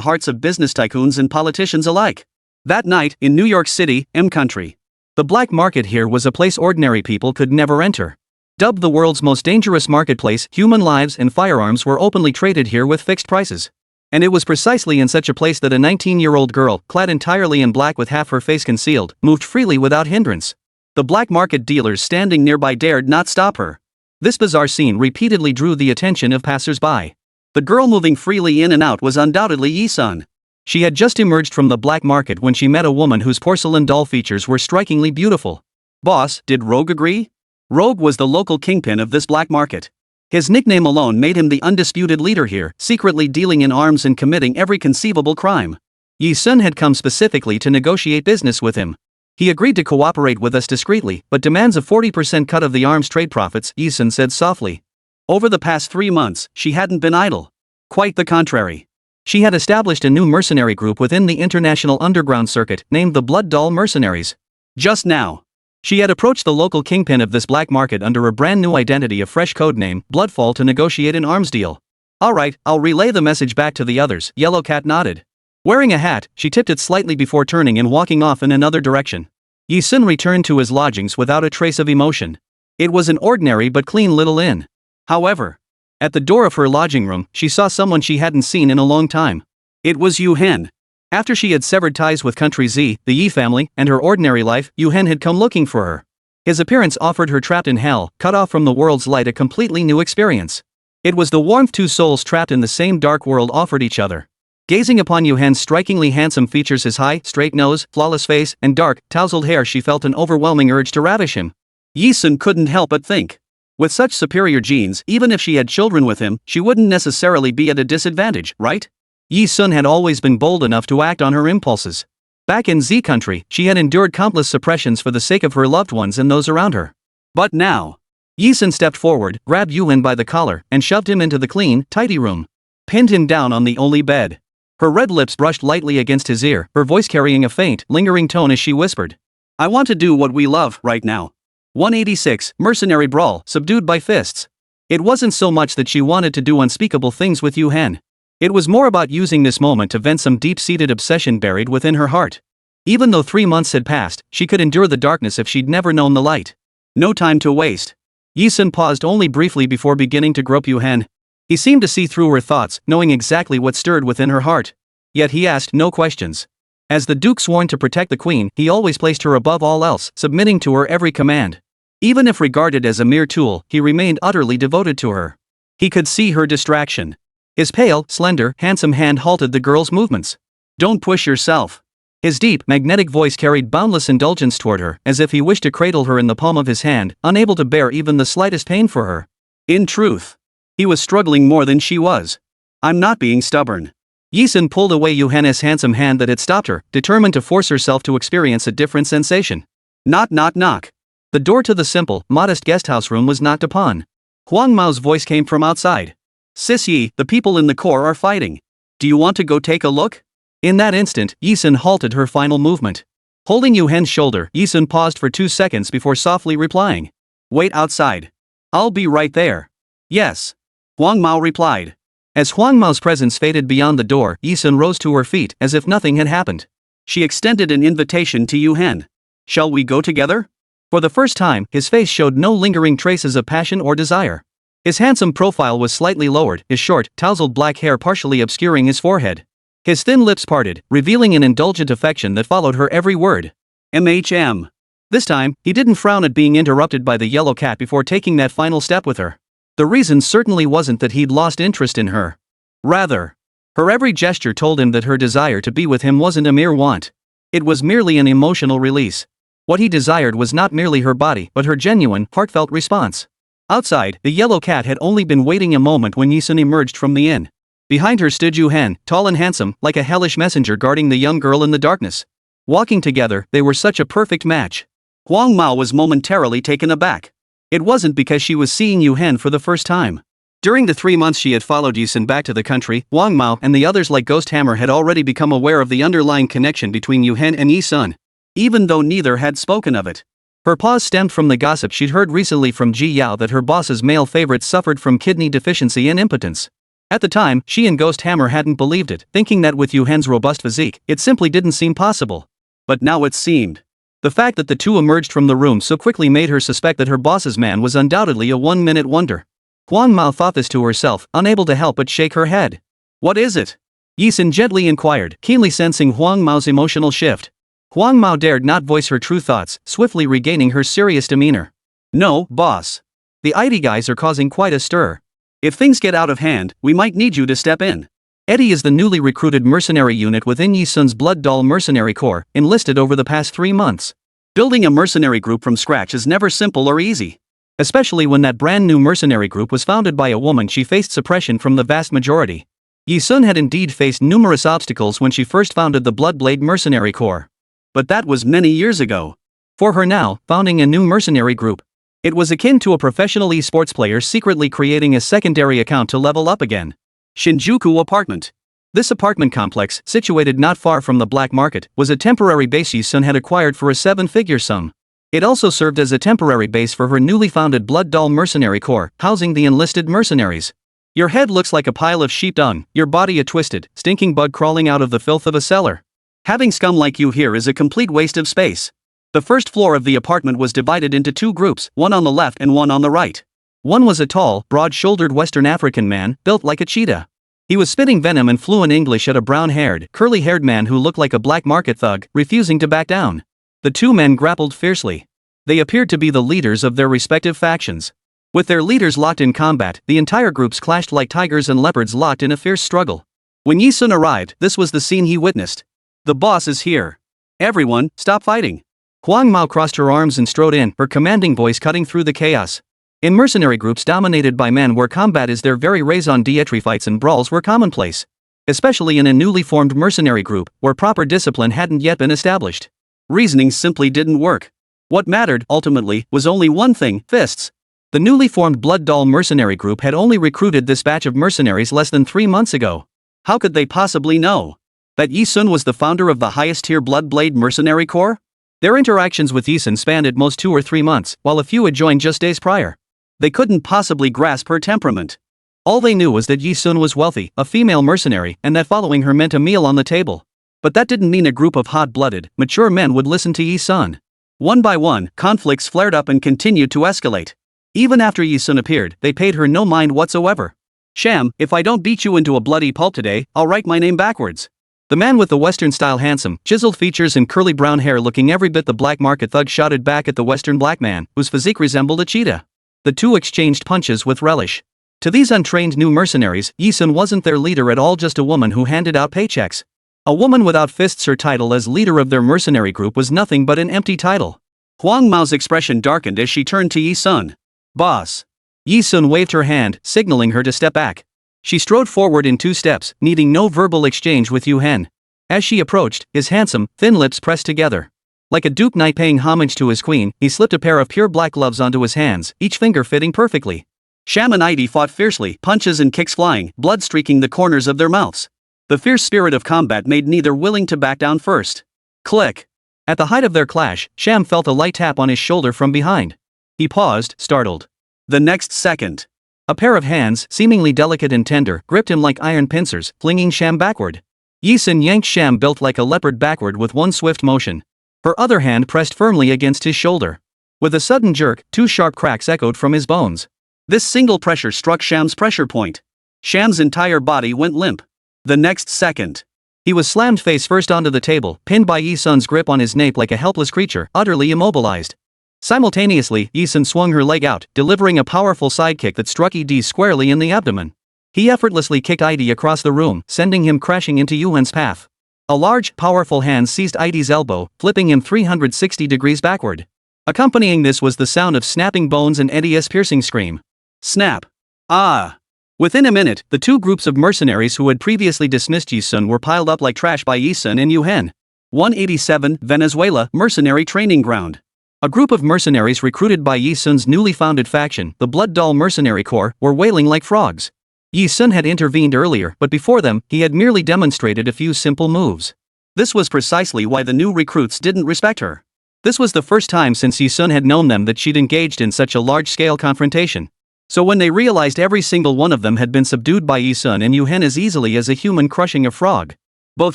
hearts of business tycoons and politicians alike. That night, in New York City, M Country. The black market here was a place ordinary people could never enter. Dubbed the world's most dangerous marketplace, human lives and firearms were openly traded here with fixed prices. And it was precisely in such a place that a 19-year-old girl, clad entirely in black with half her face concealed, moved freely without hindrance. The black market dealers standing nearby dared not stop her. This bizarre scene repeatedly drew the attention of passers-by. The girl moving freely in and out was undoubtedly Yi Sun. She had just emerged from the black market when she met a woman whose porcelain doll features were strikingly beautiful. Boss, did Rogue agree? Rogue was the local kingpin of this black market. His nickname alone made him the undisputed leader here, secretly dealing in arms and committing every conceivable crime. Yi Sun had come specifically to negotiate business with him. He agreed to cooperate with us discreetly, but demands a 40% cut of the arms trade profits, Yi Sun said softly. Over the past 3 months, she hadn't been idle. Quite the contrary. She had established a new mercenary group within the international underground circuit, named the Blood Doll Mercenaries. Just now, she had approached the local kingpin of this black market under a brand new identity, a fresh code name, Bloodfall, to negotiate an arms deal. Alright, I'll relay the message back to the others, Yellow Cat nodded. Wearing a hat, she tipped it slightly before turning and walking off in another direction. Yi Sun returned to his lodgings without a trace of emotion. It was an ordinary but clean little inn. However, at the door of her lodging room, she saw someone she hadn't seen in a long time. It was Yu Hen. After she had severed ties with Country Z, the Yi family, and her ordinary life, Yu Hen had come looking for her. His appearance offered her trapped in hell, cut off from the world's light, a completely new experience. It was the warmth two souls trapped in the same dark world offered each other. Gazing upon Yu Hen's strikingly handsome features, his high, straight nose, flawless face, and dark, tousled hair, she felt an overwhelming urge to ravish him. Yi Sun couldn't help but think. With such superior genes, even if she had children with him, she wouldn't necessarily be at a disadvantage, right? Yi Sun had always been bold enough to act on her impulses. Back in Z country, she had endured countless suppressions for the sake of her loved ones and those around her. But now, Yi Sun stepped forward, grabbed Yu Hen by the collar, and shoved him into the clean, tidy room. Pinned him down on the only bed. Her red lips brushed lightly against his ear, her voice carrying a faint, lingering tone as she whispered, "I want to do what we love right now." 186, Mercenary Brawl, subdued by fists. It wasn't so much that she wanted to do unspeakable things with Yu Hen. It was more about using this moment to vent some deep-seated obsession buried within her heart. Even though 3 months had passed, she could endure the darkness if she'd never known the light. No time to waste. Yi Sun paused only briefly before beginning to grope Yu Hen. He seemed to see through her thoughts, knowing exactly what stirred within her heart. Yet he asked no questions. As the Duke sworn to protect the Queen, he always placed her above all else, submitting to her every command. Even if regarded as a mere tool, he remained utterly devoted to her. He could see her distraction. His pale, slender, handsome hand halted the girl's movements. "Don't push yourself." His deep, magnetic voice carried boundless indulgence toward her, as if he wished to cradle her in the palm of his hand, unable to bear even the slightest pain for her. In truth, he was struggling more than she was. "I'm not being stubborn." Yi Sun pulled away Yu Hen's handsome hand that had stopped her, determined to force herself to experience a different sensation. Knock knock knock. The door to the simple, modest guesthouse room was knocked upon. Huang Mao's voice came from outside. "Sis Yi, the people in the core are fighting. Do you want to go take a look?" In that instant, Yi Sun halted her final movement. Holding Yu Hen's shoulder, Yi Sun paused for 2 seconds before softly replying, "Wait outside. I'll be right there." "Yes." Huang Mao replied. As Huang Mao's presence faded beyond the door, Yi Sun rose to her feet as if nothing had happened. She extended an invitation to Yu Hen. "Shall we go together?" For the first time, his face showed no lingering traces of passion or desire. His handsome profile was slightly lowered, his short, tousled black hair partially obscuring his forehead. His thin lips parted, revealing an indulgent affection that followed her every word. "MHM." This time, he didn't frown at being interrupted by the yellow cat before taking that final step with her. The reason certainly wasn't that he'd lost interest in her. Rather, her every gesture told him that her desire to be with him wasn't a mere want. It was merely an emotional release. What he desired was not merely her body, but her genuine, heartfelt response. Outside, the yellow cat had only been waiting a moment when Yi Sun emerged from the inn. Behind her stood Yu Hen, tall and handsome, like a hellish messenger guarding the young girl in the darkness. Walking together, they were such a perfect match. Huang Mao was momentarily taken aback. It wasn't because she was seeing Yu Hen for the first time. During the 3 months she had followed Yi Sun back to the country, Huang Mao and the others like Ghost Hammer had already become aware of the underlying connection between Yu Hen and Yi Sun, even though neither had spoken of it. Her pause stemmed from the gossip she'd heard recently from Ji Yao that her boss's male favorite suffered from kidney deficiency and impotence. At the time, she and Ghost Hammer hadn't believed it, thinking that with Yu Hen's robust physique, it simply didn't seem possible. But now it seemed. The fact that the two emerged from the room so quickly made her suspect that her boss's man was undoubtedly a one-minute wonder. Huang Mao thought this to herself, unable to help but shake her head. "What is it?" Yi Sun gently inquired, keenly sensing Huang Mao's emotional shift. Huang Mao dared not voice her true thoughts, swiftly regaining her serious demeanor. "No, boss. The ID guys are causing quite a stir. If things get out of hand, we might need you to step in." Eddie is the newly recruited mercenary unit within Yi Sun's Blood Doll Mercenary Corps, enlisted over the past 3 months. Building a mercenary group from scratch is never simple or easy. Especially when that brand new mercenary group was founded by a woman, she faced suppression from the vast majority. Yi Sun had indeed faced numerous obstacles when she first founded the Bloodblade Mercenary Corps. But that was many years ago. For her now, founding a new mercenary group, it was akin to a professional esports player secretly creating a secondary account to level up again. Shinjuku Apartment. This apartment complex, situated not far from the black market, was a temporary base Yi Sun had acquired for a 7-figure sum. It also served as a temporary base for her newly founded Blood Doll Mercenary Corps, housing the enlisted mercenaries. Your head looks like a pile of sheep dung, your body a twisted, stinking bug crawling out of the filth of a cellar. Having scum like you here is a complete waste of space. The first floor of the apartment was divided into two groups, one on the left and one on the right. One was a tall, broad-shouldered Western African man, built like a cheetah. He was spitting venom and fluent English at a brown-haired, curly-haired man who looked like a black market thug, refusing to back down. The two men grappled fiercely. They appeared to be the leaders of their respective factions. With their leaders locked in combat, the entire groups clashed like tigers and leopards locked in a fierce struggle. When Yi Sun arrived, this was the scene he witnessed. The boss is here. Everyone, stop fighting. Huang Mao crossed her arms and strode in, her commanding voice cutting through the chaos. In mercenary groups dominated by men where combat is their very raison d'etre, fights and brawls were commonplace. Especially in a newly formed mercenary group, where proper discipline hadn't yet been established. Reasoning simply didn't work. What mattered, ultimately, was only one thing: fists. The newly formed Blood Doll mercenary group had only recruited this batch of mercenaries less than 3 months ago. How could they possibly know that Yi Sun was the founder of the highest-tier Blood Blade mercenary corps? Their interactions with Yi Sun spanned at most 2 or 3 months, while a few had joined just days prior. They couldn't possibly grasp her temperament. All they knew was that Yi Sun was wealthy, a female mercenary, and that following her meant a meal on the table. But that didn't mean a group of hot-blooded, mature men would listen to Yi Sun. One by one, conflicts flared up and continued to escalate. Even after Yi Sun appeared, they paid her no mind whatsoever. "Sham, if I don't beat you into a bloody pulp today, I'll write my name backwards." The man with the Western-style handsome, chiseled features and curly brown hair looking every bit the black market thug shouted back at the Western black man, whose physique resembled a cheetah. The two exchanged punches with relish. To these untrained new mercenaries, Yi Sun wasn't their leader at all, just a woman who handed out paychecks. A woman without fists. Her title as leader of their mercenary group was nothing but an empty title. Huang Mao's expression darkened as she turned to Yi Sun. "Boss." Yi Sun waved her hand, signaling her to step back. She strode forward in 2 steps, needing no verbal exchange with Yu Hen. As she approached, his handsome, thin lips pressed together. Like a duke knight paying homage to his queen, he slipped a pair of pure black gloves onto his hands, each finger fitting perfectly. Sham and Idi fought fiercely, punches and kicks flying, blood streaking the corners of their mouths. The fierce spirit of combat made neither willing to back down first. Click. At the height of their clash, Sham felt a light tap on his shoulder from behind. He paused, startled. The next second, a pair of hands, seemingly delicate and tender, gripped him like iron pincers, flinging Sham backward. Yi Sun yanked Sham built like a leopard backward with one swift motion. Her other hand pressed firmly against his shoulder. With a sudden jerk, 2 sharp cracks echoed from his bones. This single pressure struck Sham's pressure point. Sham's entire body went limp. The next second, he was slammed face first onto the table, pinned by Yi Sun's grip on his nape like a helpless creature, utterly immobilized. Simultaneously, Yi Sun swung her leg out, delivering a powerful sidekick that struck Ed squarely in the abdomen. He effortlessly kicked Ed across the room, sending him crashing into Yu Hen's path. A large, powerful hand seized Ed's elbow, flipping him 360 degrees backward. Accompanying this was the sound of snapping bones and Ed's piercing scream. Snap. Ah. Within a minute, the 2 groups of mercenaries who had previously dismissed Yi Sun were piled up like trash by Yi Sun and Yu Hen. 187, Venezuela, Mercenary Training Ground. A group of mercenaries recruited by Yi Sun's newly founded faction, the Blood Doll Mercenary Corps, were wailing like frogs. Yi Sun had intervened earlier, but before them, he had merely demonstrated a few simple moves. This was precisely why the new recruits didn't respect her. This was the first time since Yi Sun had known them that she'd engaged in such a large-scale confrontation. So when they realized every single one of them had been subdued by Yi Sun and Yu Hen as easily as a human crushing a frog, both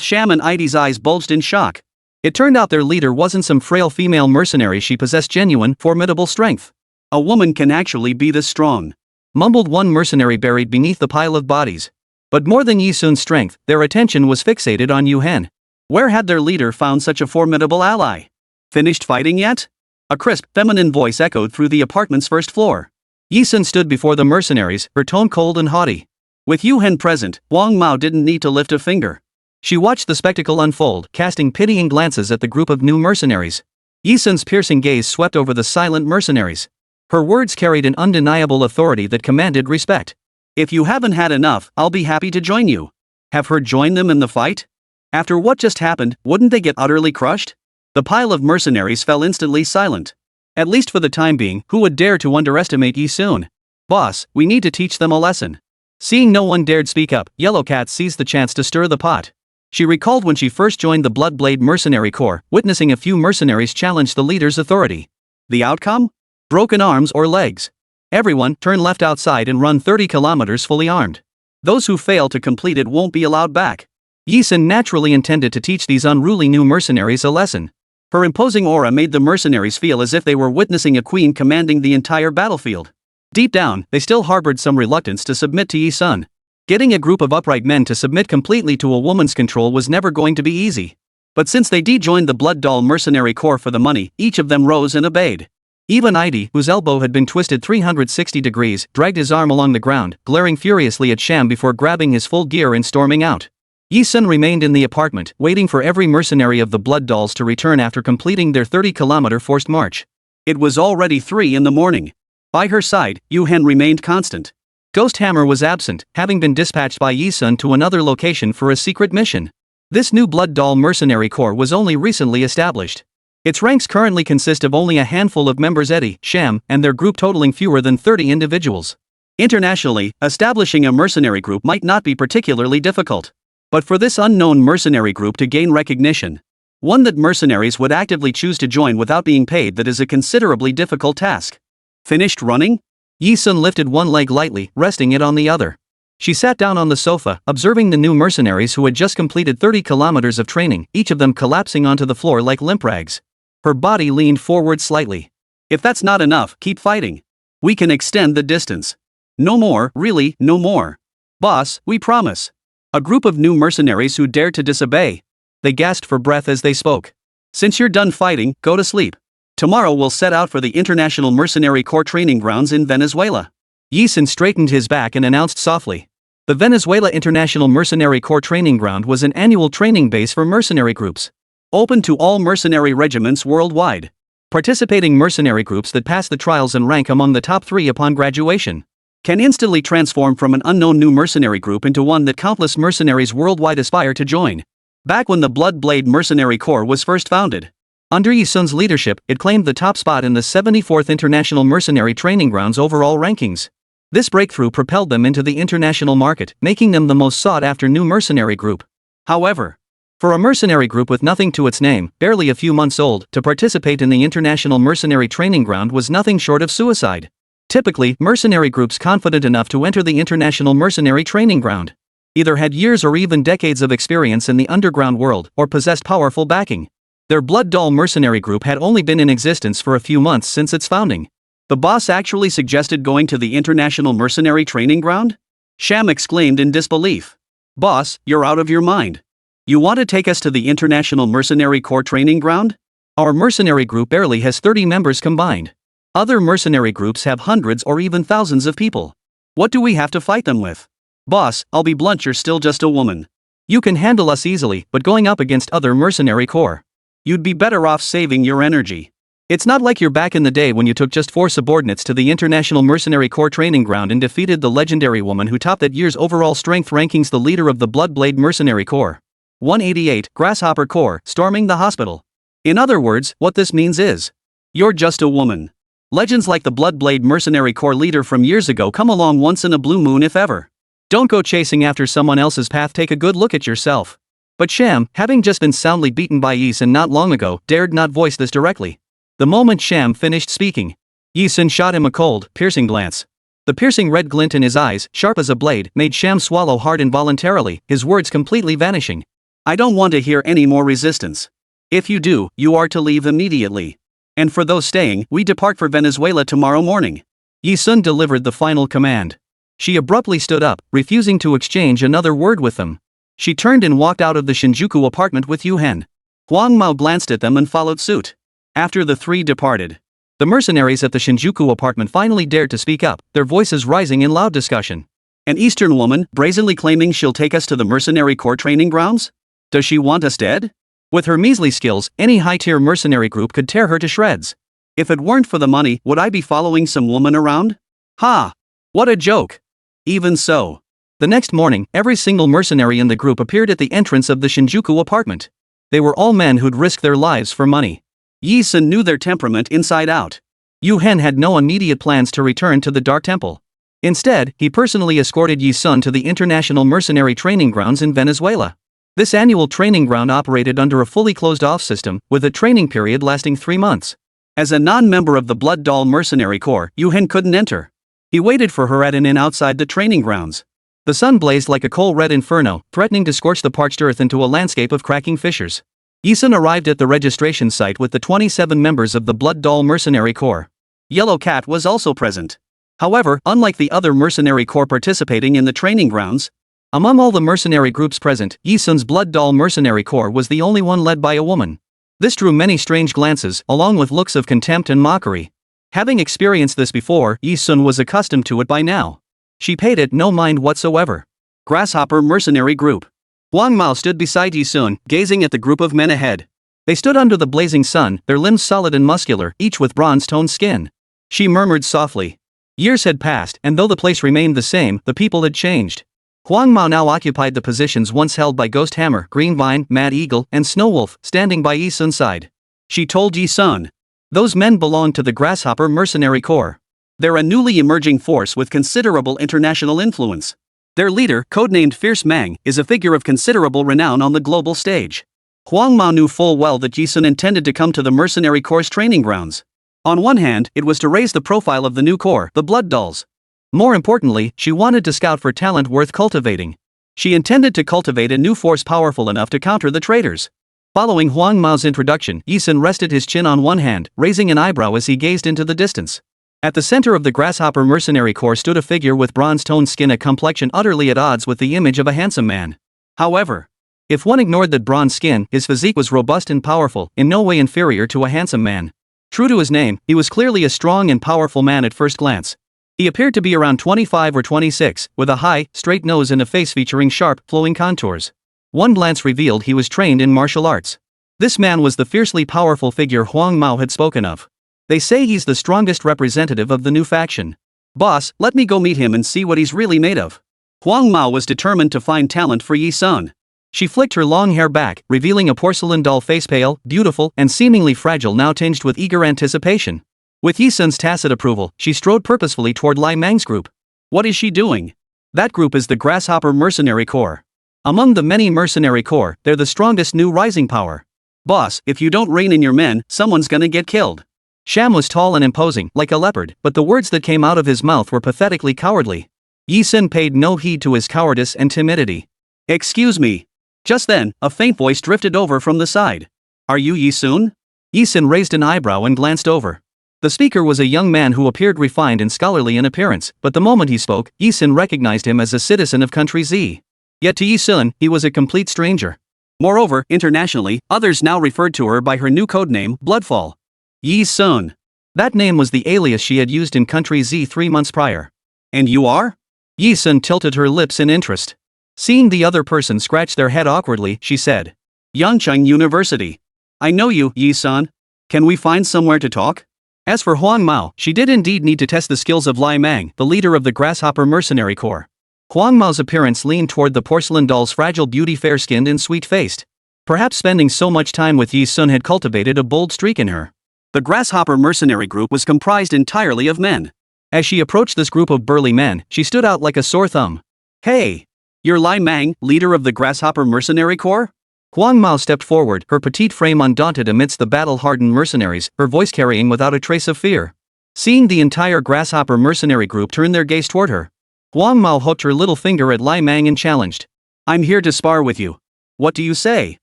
Sham and Idi's eyes bulged in shock. It turned out their leader wasn't some frail female mercenary, she possessed genuine, formidable strength. "A woman can actually be this strong," mumbled one mercenary buried beneath the pile of bodies. But more than Yi Sun's strength, their attention was fixated on Yu Hen. Where had their leader found such a formidable ally? "Finished fighting yet?" A crisp, feminine voice echoed through the apartment's first floor. Yi Sun stood before the mercenaries, her tone cold and haughty. With Yu Hen present, Huang Mao didn't need to lift a finger. She watched the spectacle unfold, casting pitying glances at the group of new mercenaries. Yi Sun's piercing gaze swept over the silent mercenaries. Her words carried an undeniable authority that commanded respect. "If you haven't had enough, I'll be happy to join you." Have her join them in the fight? After what just happened, wouldn't they get utterly crushed? The pile of mercenaries fell instantly silent. At least for the time being, who would dare to underestimate Yi Sun? "Boss, we need to teach them a lesson." Seeing no one dared speak up, Yellow Cat seized the chance to stir the pot. She recalled when she first joined the Bloodblade Mercenary Corps, witnessing a few mercenaries challenge the leader's authority. The outcome? Broken arms or legs. Everyone, turn left outside and run 30 kilometers fully armed. Those who fail to complete it won't be allowed back. Yi Sun naturally intended to teach these unruly new mercenaries a lesson. Her imposing aura made the mercenaries feel as if they were witnessing a queen commanding the entire battlefield. Deep down, they still harbored some reluctance to submit to Yi Sun. Getting a group of upright men to submit completely to a woman's control was never going to be easy. But since they joined the Blood Doll Mercenary Corps for the money, each of them rose and obeyed. Even Idi, whose elbow had been twisted 360 degrees, dragged his arm along the ground, glaring furiously at Sham before grabbing his full gear and storming out. Yi Sun remained in the apartment, waiting for every mercenary of the Blood Dolls to return after completing their 30-kilometer forced march. It was already 3 in the morning. By her side, Yu Hen remained constant. Ghost Hammer was absent, having been dispatched by Yi Sun to another location for a secret mission. This new Blood Doll Mercenary Corps was only recently established. Its ranks currently consist of only a handful of members: Eddie, Sham, and their group totaling fewer than 30 individuals. Internationally, establishing a mercenary group might not be particularly difficult. But for this unknown mercenary group to gain recognition, one that mercenaries would actively choose to join without being paid, that is a considerably difficult task. Finished running? Yi Sun lifted one leg lightly, resting it on the other. She sat down on the sofa, observing the new mercenaries who had just completed 30 kilometers of training, each of them collapsing onto the floor like limp rags. Her body leaned forward slightly. If that's not enough, keep fighting. We can extend the distance. No more, really, no more. Boss, we promise. A group of new mercenaries who dared to disobey. They gasped for breath as they spoke. Since you're done fighting, go to sleep. Tomorrow we'll set out for the International Mercenary Corps training grounds in Venezuela. Yi Sun straightened his back and announced softly. The Venezuela International Mercenary Corps training ground was an annual training base for mercenary groups. Open to all mercenary regiments worldwide. Participating mercenary groups that pass the trials and rank among the top 3 upon graduation can instantly transform from an unknown new mercenary group into one that countless mercenaries worldwide aspire to join. Back when the Blood Blade Mercenary Corps was first founded, under Yi Sun's leadership, it claimed the top spot in the 74th International Mercenary Training Grounds overall rankings. This breakthrough propelled them into the international market, making them the most sought-after new mercenary group. However, for a mercenary group with nothing to its name, barely a few months old, to participate in the International Mercenary Training Ground was nothing short of suicide. Typically, mercenary groups confident enough to enter the International Mercenary Training Ground either had years or even decades of experience in the underground world, or possessed powerful backing. Their Blood Doll Mercenary Group had only been in existence for a few months since its founding. The boss actually suggested going to the International Mercenary Training Ground? Sham exclaimed in disbelief. Boss, you're out of your mind. You want to take us to the International Mercenary Corps training ground? Our mercenary group barely has 30 members combined. Other mercenary groups have hundreds or even thousands of people. What do we have to fight them with? Boss, I'll be blunt, you're still just a woman. You can handle us easily, but going up against other mercenary corps, you'd be better off saving your energy. It's not like you're back in the day when you took just 4 subordinates to the International Mercenary Corps training ground and defeated the legendary woman who topped that year's overall strength rankings, the leader of the Bloodblade Mercenary Corps. 188, Grasshopper Corps, storming the hospital. In other words, what this means is, you're just a woman. Legends like the Bloodblade Mercenary Corps leader from years ago come along once in a blue moon if ever. Don't go chasing after someone else's path, take a good look at yourself. But Sham, having just been soundly beaten by Yi Sun not long ago, dared not voice this directly. The moment Sham finished speaking, Yi Sun shot him a cold, piercing glance. The piercing red glint in his eyes, sharp as a blade, made Sham swallow hard involuntarily, his words completely vanishing. I don't want to hear any more resistance. If you do, you are to leave immediately. And for those staying, we depart for Venezuela tomorrow morning. Yi Sun delivered the final command. She abruptly stood up, refusing to exchange another word with them. She turned and walked out of the Shinjuku apartment with Yu Hen. Huang Mao glanced at them and followed suit. After the 3 departed, the mercenaries at the Shinjuku apartment finally dared to speak up, their voices rising in loud discussion. An Eastern woman, brazenly claiming she'll take us to the Mercenary Corps training grounds? Does she want us dead? With her measly skills, any high-tier mercenary group could tear her to shreds. If it weren't for the money, would I be following some woman around? Ha! What a joke! Even so. The next morning, every single mercenary in the group appeared at the entrance of the Shinjuku apartment. They were all men who'd risk their lives for money. Yi Sun knew their temperament inside out. Yu Hen had no immediate plans to return to the Dark Temple. Instead, he personally escorted Yi Sun to the International Mercenary Training Grounds in Venezuela. This annual training ground operated under a fully closed-off system, with a training period lasting 3 months. As a non-member of the Blood Doll Mercenary Corps, Yu Hen couldn't enter. He waited for her at an inn outside the training grounds. The sun blazed like a coal-red inferno, threatening to scorch the parched earth into a landscape of cracking fissures. Yu Sun arrived at the registration site with the 27 members of the Blood Doll Mercenary Corps. Yellow Cat was also present. However, unlike the other mercenary corps participating in the training grounds, among all the mercenary groups present, Yu Sun's Blood Doll Mercenary Corps was the only one led by a woman. This drew many strange glances, along with looks of contempt and mockery. Having experienced this before, Yu Sun was accustomed to it by now. She paid it no mind whatsoever. Grasshopper Mercenary Group. Huang Mao stood beside Yu Sun, gazing at the group of men ahead. They stood under the blazing sun, their limbs solid and muscular, each with bronze-toned skin. She murmured softly. Years had passed, and though the place remained the same, the people had changed. Huang Mao now occupied the positions once held by Ghost Hammer, Green Vine, Mad Eagle, and Snow Wolf, standing by Yu Sun's side. She told Yu Sun. Those men belonged to the Grasshopper Mercenary Corps. They're a newly emerging force with considerable international influence. Their leader, codenamed Fierce Mang, is a figure of considerable renown on the global stage. Huang Mao knew full well that Yu Sun intended to come to the Mercenary Corps' training grounds. On one hand, it was to raise the profile of the new corps, the Blood Dolls. More importantly, she wanted to scout for talent worth cultivating. She intended to cultivate a new force powerful enough to counter the traitors. Following Huang Mao's introduction, Yu Sun rested his chin on one hand, raising an eyebrow as he gazed into the distance. At the center of the Grasshopper Mercenary Corps stood a figure with bronze-toned skin, a complexion utterly at odds with the image of a handsome man. However, if one ignored that bronze skin, his physique was robust and powerful, in no way inferior to a handsome man. True to his name, he was clearly a strong and powerful man at first glance. He appeared to be around 25 or 26, with a high, straight nose and a face featuring sharp, flowing contours. One glance revealed he was trained in martial arts. This man was the fiercely powerful figure Huang Mao had spoken of. They say he's the strongest representative of the new faction. Boss, let me go meet him and see what he's really made of. Huang Mao was determined to find talent for Yu Sun. She flicked her long hair back, revealing a porcelain doll face, pale, beautiful, and seemingly fragile, now tinged with eager anticipation. With Yu Sun's tacit approval, she strode purposefully toward Lai Mang's group. What is she doing? That group is the Grasshopper Mercenary Corps. Among the many mercenary corps, they're the strongest new rising power. Boss, if you don't rein in your men, someone's gonna get killed. Sham was tall and imposing, like a leopard, but the words that came out of his mouth were pathetically cowardly. Yu Sun paid no heed to his cowardice and timidity. Excuse me. Just then, a faint voice drifted over from the side. Are you Yu Sun? Yu Sun raised an eyebrow and glanced over. The speaker was a young man who appeared refined and scholarly in appearance, but the moment he spoke, Yu Sun recognized him as a citizen of Country Z. Yet to Yu Sun, he was a complete stranger. Moreover, internationally, others now referred to her by her new codename, Bloodfall. Yu Sun. That name was the alias she had used in Country Z 3 months prior. And you are? Yu Sun tilted her lips in interest. Seeing the other person scratch their head awkwardly, she said. Yangcheng University. I know you, Yu Sun. Can we find somewhere to talk? As for Huang Mao, she did indeed need to test the skills of Lai Mang, the leader of the Grasshopper Mercenary Corps. Huang Mao's appearance leaned toward the porcelain doll's fragile beauty, fair-skinned and sweet-faced. Perhaps spending so much time with Yu Sun had cultivated a bold streak in her. The Grasshopper Mercenary Group was comprised entirely of men. As she approached this group of burly men, she stood out like a sore thumb. Hey! You're Lai Mang, leader of the Grasshopper Mercenary Corps? Huang Mao stepped forward, her petite frame undaunted amidst the battle-hardened mercenaries, her voice carrying without a trace of fear. Seeing the entire Grasshopper Mercenary Group turn their gaze toward her, Huang Mao hooked her little finger at Lai Mang and challenged. I'm here to spar with you. What do you say?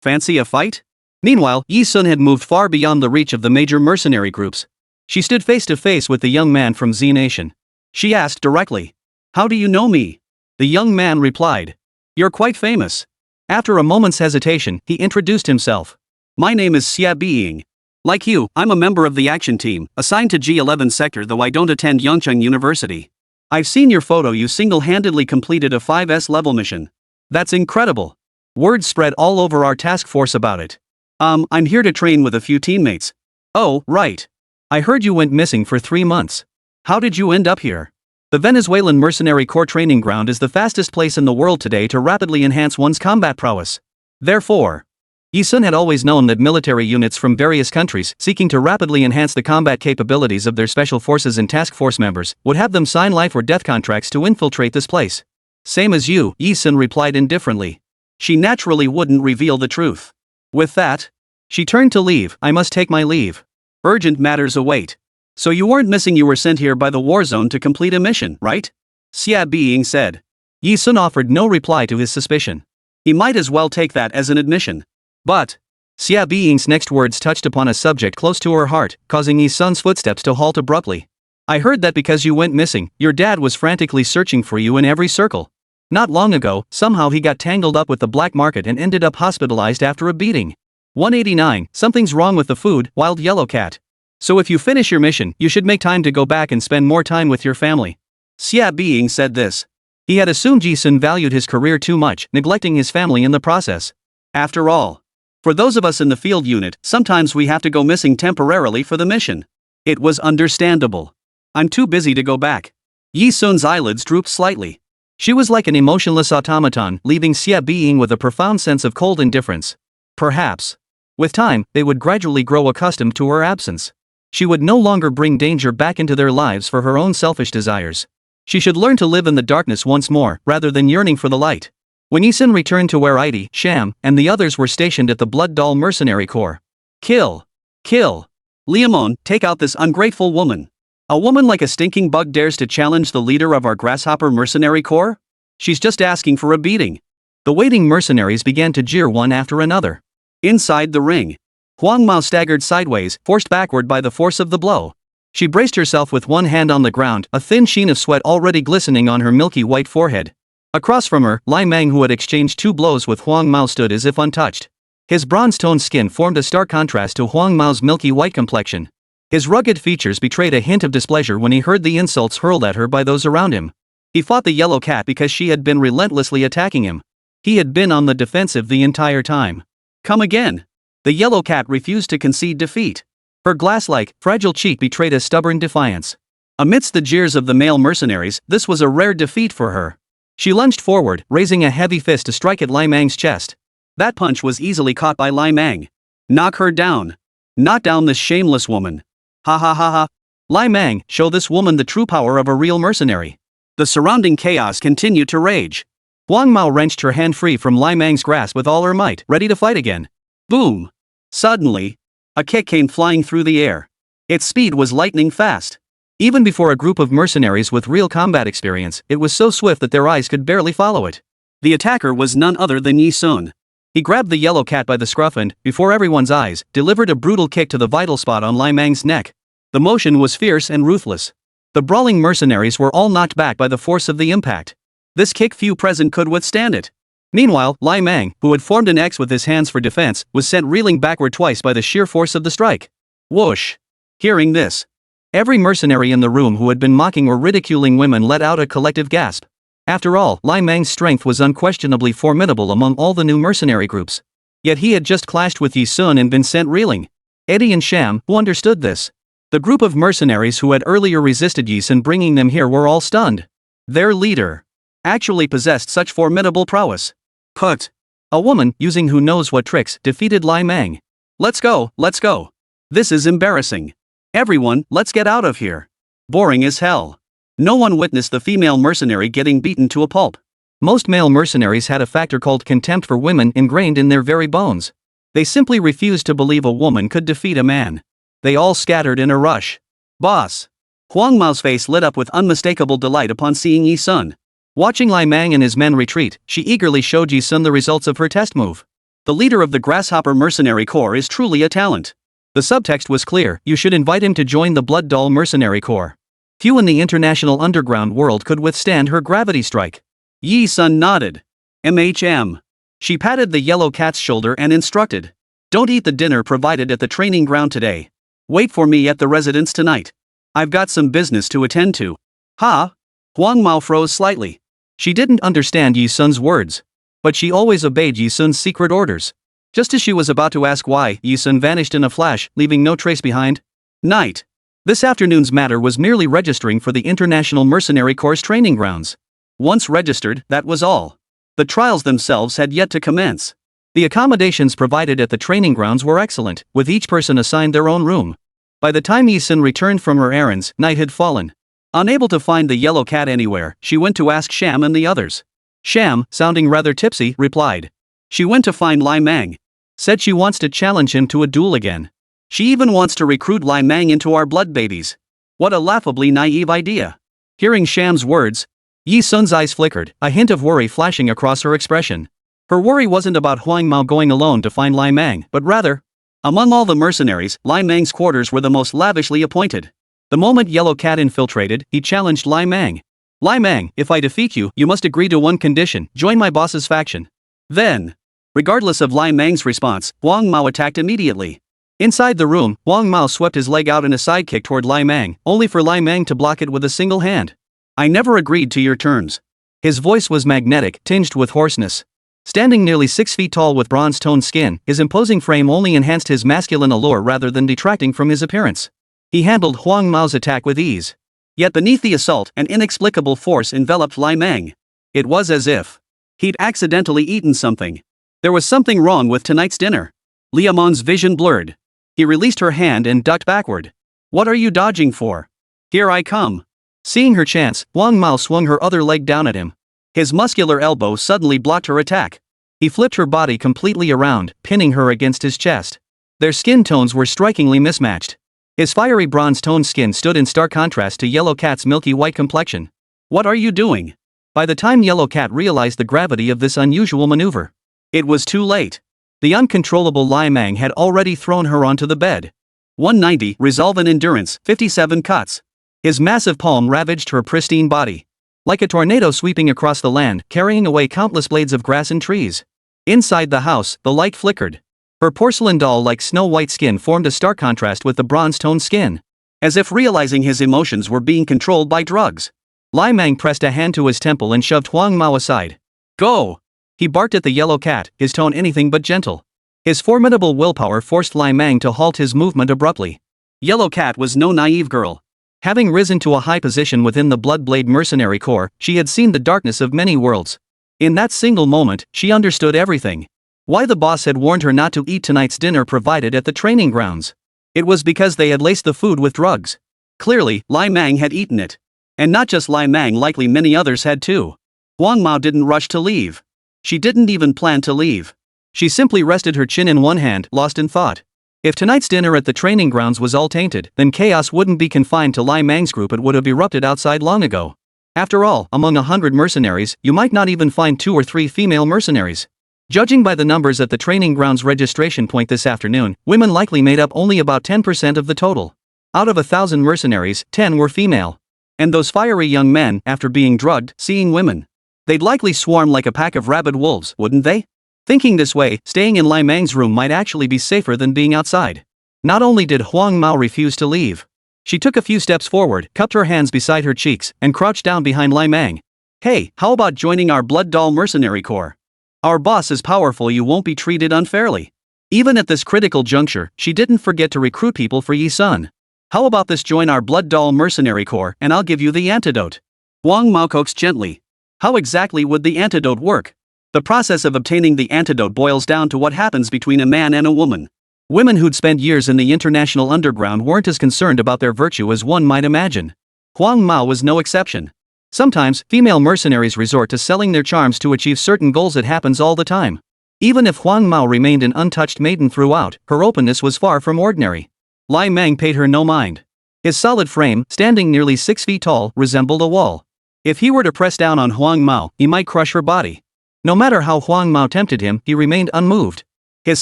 Fancy a fight? Meanwhile, Yu Sun had moved far beyond the reach of the major mercenary groups. She stood face to face with the young man from Z Nation. She asked directly. How do you know me? The young man replied. You're quite famous. After a moment's hesitation, he introduced himself. My name is Xia Being. Like you, I'm a member of the action team, assigned to G11 sector, though I don't attend Yangcheng University. I've seen your photo. You single-handedly completed a 5S level mission. That's incredible. Word spread all over our task force about it. I'm here to train with a few teammates. Oh, right. I heard you went missing for 3 months. How did you end up here? The Venezuelan Mercenary Corps training ground is the fastest place in the world today to rapidly enhance one's combat prowess. Therefore, Yu Sun had always known that military units from various countries seeking to rapidly enhance the combat capabilities of their special forces and task force members would have them sign life or death contracts to infiltrate this place. Same as you, Yu Sun replied indifferently. She naturally wouldn't reveal the truth. With that, she turned to leave. I must take my leave. Urgent matters await. So you weren't missing, you were sent here by the war zone to complete a mission, right? Xia Being said. Yi Sun offered no reply to his suspicion. He might as well take that as an admission. But Xia Being's next words touched upon a subject close to her heart, causing Yi Sun's footsteps to halt abruptly. I heard that because you went missing, your dad was frantically searching for you in every circle. Not long ago, somehow he got tangled up with the black market and ended up hospitalized after a beating. 189, something's wrong with the food, Wild Yellow Cat. So if you finish your mission, you should make time to go back and spend more time with your family. Xia Being said this. He had assumed Yi Sun valued his career too much, neglecting his family in the process. After all, for those of us in the field unit, sometimes we have to go missing temporarily for the mission. It was understandable. I'm too busy to go back. Yi Sun's eyelids drooped slightly. She was like an emotionless automaton, leaving Xia Being with a profound sense of cold indifference. Perhaps, with time, they would gradually grow accustomed to her absence. She would no longer bring danger back into their lives for her own selfish desires. She should learn to live in the darkness once more, rather than yearning for the light. When Yi Sun returned to where Idi, Sham, and the others were stationed at the Blood Doll Mercenary Corps. Kill! Kill! Liamon, take out this ungrateful woman. A woman like a stinking bug dares to challenge the leader of our Grasshopper Mercenary Corps? She's just asking for a beating. The waiting mercenaries began to jeer one after another. Inside the ring, Huang Mao staggered sideways, forced backward by the force of the blow. She braced herself with one hand on the ground, a thin sheen of sweat already glistening on her milky white forehead. Across from her, Lai Mang, who had exchanged 2 blows with Huang Mao, stood as if untouched. His bronze-toned skin formed a stark contrast to Huang Mao's milky white complexion. His rugged features betrayed a hint of displeasure when he heard the insults hurled at her by those around him. He fought the Yellow Cat because she had been relentlessly attacking him. He had been on the defensive the entire time. Come again. The Yellow Cat refused to concede defeat. Her glass-like, fragile cheek betrayed a stubborn defiance. Amidst the jeers of the male mercenaries, this was a rare defeat for her. She lunged forward, raising a heavy fist to strike at Lai Mang's chest. That punch was easily caught by Lai Mang. Knock her down. Knock down this shameless woman. Ha ha ha ha. Lai Mang, show this woman the true power of a real mercenary. The surrounding chaos continued to rage. Huang Mao wrenched her hand free from Lai Mang's grasp with all her might, ready to fight again. Boom! Suddenly, a kick came flying through the air. Its speed was lightning fast. Even before a group of mercenaries with real combat experience, it was so swift that their eyes could barely follow it. The attacker was none other than Yi Sun. He grabbed the Yellow Cat by the scruff and, before everyone's eyes, delivered a brutal kick to the vital spot on Lai Mang's neck. The motion was fierce and ruthless. The brawling mercenaries were all knocked back by the force of the impact. This kick few present could withstand it. Meanwhile, Lai Mang, who had formed an X with his hands for defense, was sent reeling backward twice by the sheer force of the strike. Whoosh! Hearing this, every mercenary in the room who had been mocking or ridiculing women let out a collective gasp. After all, Lai Mang's strength was unquestionably formidable among all the new mercenary groups. Yet he had just clashed with Yi Sun and been sent reeling. Eddie and Sham, who understood this. The group of mercenaries who had earlier resisted Yi Sun bringing them here were all stunned. Their leader actually possessed such formidable prowess. Put. A woman, using who knows what tricks, defeated Lai Mang. Let's go, let's go. This is embarrassing. Everyone, let's get out of here. Boring as hell. No one witnessed the female mercenary getting beaten to a pulp. Most male mercenaries had a factor called contempt for women ingrained in their very bones. They simply refused to believe a woman could defeat a man. They all scattered in a rush. Boss. Huang Mao's face lit up with unmistakable delight upon seeing Yi Sun. Watching Lai Mang and his men retreat, she eagerly showed Yi Sun the results of her test move. The leader of the Grasshopper Mercenary Corps is truly a talent. The subtext was clear: you should invite him to join the Blood Doll Mercenary Corps. Few in the international underground world could withstand her gravity strike. Yi Sun nodded. MHM. She patted the Yellow Cat's shoulder and instructed. Don't eat the dinner provided at the training ground today. Wait for me at the residence tonight. I've got some business to attend to. Ha? Huang Mao froze slightly. She didn't understand Yi Sun's words. But she always obeyed Yi Sun's secret orders. Just as she was about to ask why, Yi Sun vanished in a flash, leaving no trace behind. Night. This afternoon's matter was merely registering for the International Mercenary Corps training grounds. Once registered, that was all. The trials themselves had yet to commence. The accommodations provided at the training grounds were excellent, with each person assigned their own room. By the time Yi Sun returned from her errands, night had fallen. Unable to find the Yellow Cat anywhere, she went to ask Sham and the others. Sham, sounding rather tipsy, replied. She went to find Lai Mang. Said she wants to challenge him to a duel again. She even wants to recruit Lai Mang into our blood babies. What a laughably naive idea. Hearing Sham's words, Yi Sun's eyes flickered, a hint of worry flashing across her expression. Her worry wasn't about Huang Mao going alone to find Lai Mang, but rather, among all the mercenaries, Lai Mang's quarters were the most lavishly appointed. The moment Yellow Cat infiltrated, he challenged Lai Mang. Lai Mang, if I defeat you, you must agree to one condition: join my boss's faction. Then, regardless of Lai Mang's response, Huang Mao attacked immediately. Inside the room, Huang Mao swept his leg out in a sidekick toward Lai Mang, only for Lai Mang to block it with a single hand. I never agreed to your terms. His voice was magnetic, tinged with hoarseness. Standing nearly 6 feet tall with bronze-toned skin, his imposing frame only enhanced his masculine allure rather than detracting from his appearance. He handled Huang Mao's attack with ease. Yet beneath the assault, an inexplicable force enveloped Lai Mang. It was as if he'd accidentally eaten something. There was something wrong with tonight's dinner. Liamon's vision blurred. He released her hand and ducked backward. What are you dodging for? Here I come. Seeing her chance, Huang Mao swung her other leg down at him. His muscular elbow suddenly blocked her attack. He flipped her body completely around, pinning her against his chest. Their skin tones were strikingly mismatched. His fiery bronze-toned skin stood in stark contrast to Yellow Cat's milky white complexion. What are you doing? By the time Yellow Cat realized the gravity of this unusual maneuver, it was too late. The uncontrollable Lai Mang had already thrown her onto the bed. 190 resolve and endurance, 57 cuts. His massive palm ravaged her pristine body. Like a tornado sweeping across the land, carrying away countless blades of grass and trees. Inside the house, the light flickered. Her porcelain doll-like snow-white skin formed a stark contrast with the bronze-toned skin. As if realizing his emotions were being controlled by drugs, Lai Mang pressed a hand to his temple and shoved Huang Mao aside. Go! He barked at the Yellow Cat, his tone anything but gentle. His formidable willpower forced Lai Mang to halt his movement abruptly. Yellow Cat was no naive girl. Having risen to a high position within the Bloodblade Mercenary Corps, she had seen the darkness of many worlds. In that single moment, she understood everything. Why the boss had warned her not to eat tonight's dinner provided at the training grounds. It was because they had laced the food with drugs. Clearly, Lai Mang had eaten it. And not just Lai Mang, likely many others had too. Huang Mao didn't rush to leave. She didn't even plan to leave. She simply rested her chin in one hand, lost in thought. If tonight's dinner at the training grounds was all tainted, then chaos wouldn't be confined to Lai Mang's group, it would have erupted outside long ago. After all, among 100 mercenaries, you might not even find 2 or 3 female mercenaries. Judging by the numbers at the training grounds registration point this afternoon, women likely made up only about 10% of the total. Out of 1,000 mercenaries, 10 were female. And those fiery young men, after being drugged, seeing women, they'd likely swarm like a pack of rabid wolves, wouldn't they? Thinking this way, staying in Lai Mang's room might actually be safer than being outside. Not only did Huang Mao refuse to leave, she took a few steps forward, cupped her hands beside her cheeks, and crouched down behind Lai Mang. Hey, how about joining our Blood Doll Mercenary Corps? Our boss is powerful, you won't be treated unfairly. Even at this critical juncture, she didn't forget to recruit people for Yi Sun. How about this: join our Blood Doll Mercenary Corps, and I'll give you the antidote. Huang Mao coaxed gently. How exactly would the antidote work? The process of obtaining the antidote boils down to what happens between a man and a woman. Women who'd spent years in the international underground weren't as concerned about their virtue as one might imagine. Huang Mao was no exception. Sometimes, female mercenaries resort to selling their charms to achieve certain goals. It happens all the time. Even if Huang Mao remained an untouched maiden throughout, her openness was far from ordinary. Lai Mang paid her no mind. His solid frame, standing nearly 6 feet tall, resembled a wall. If he were to press down on Huang Mao, he might crush her body. No matter how Huang Mao tempted him, he remained unmoved. His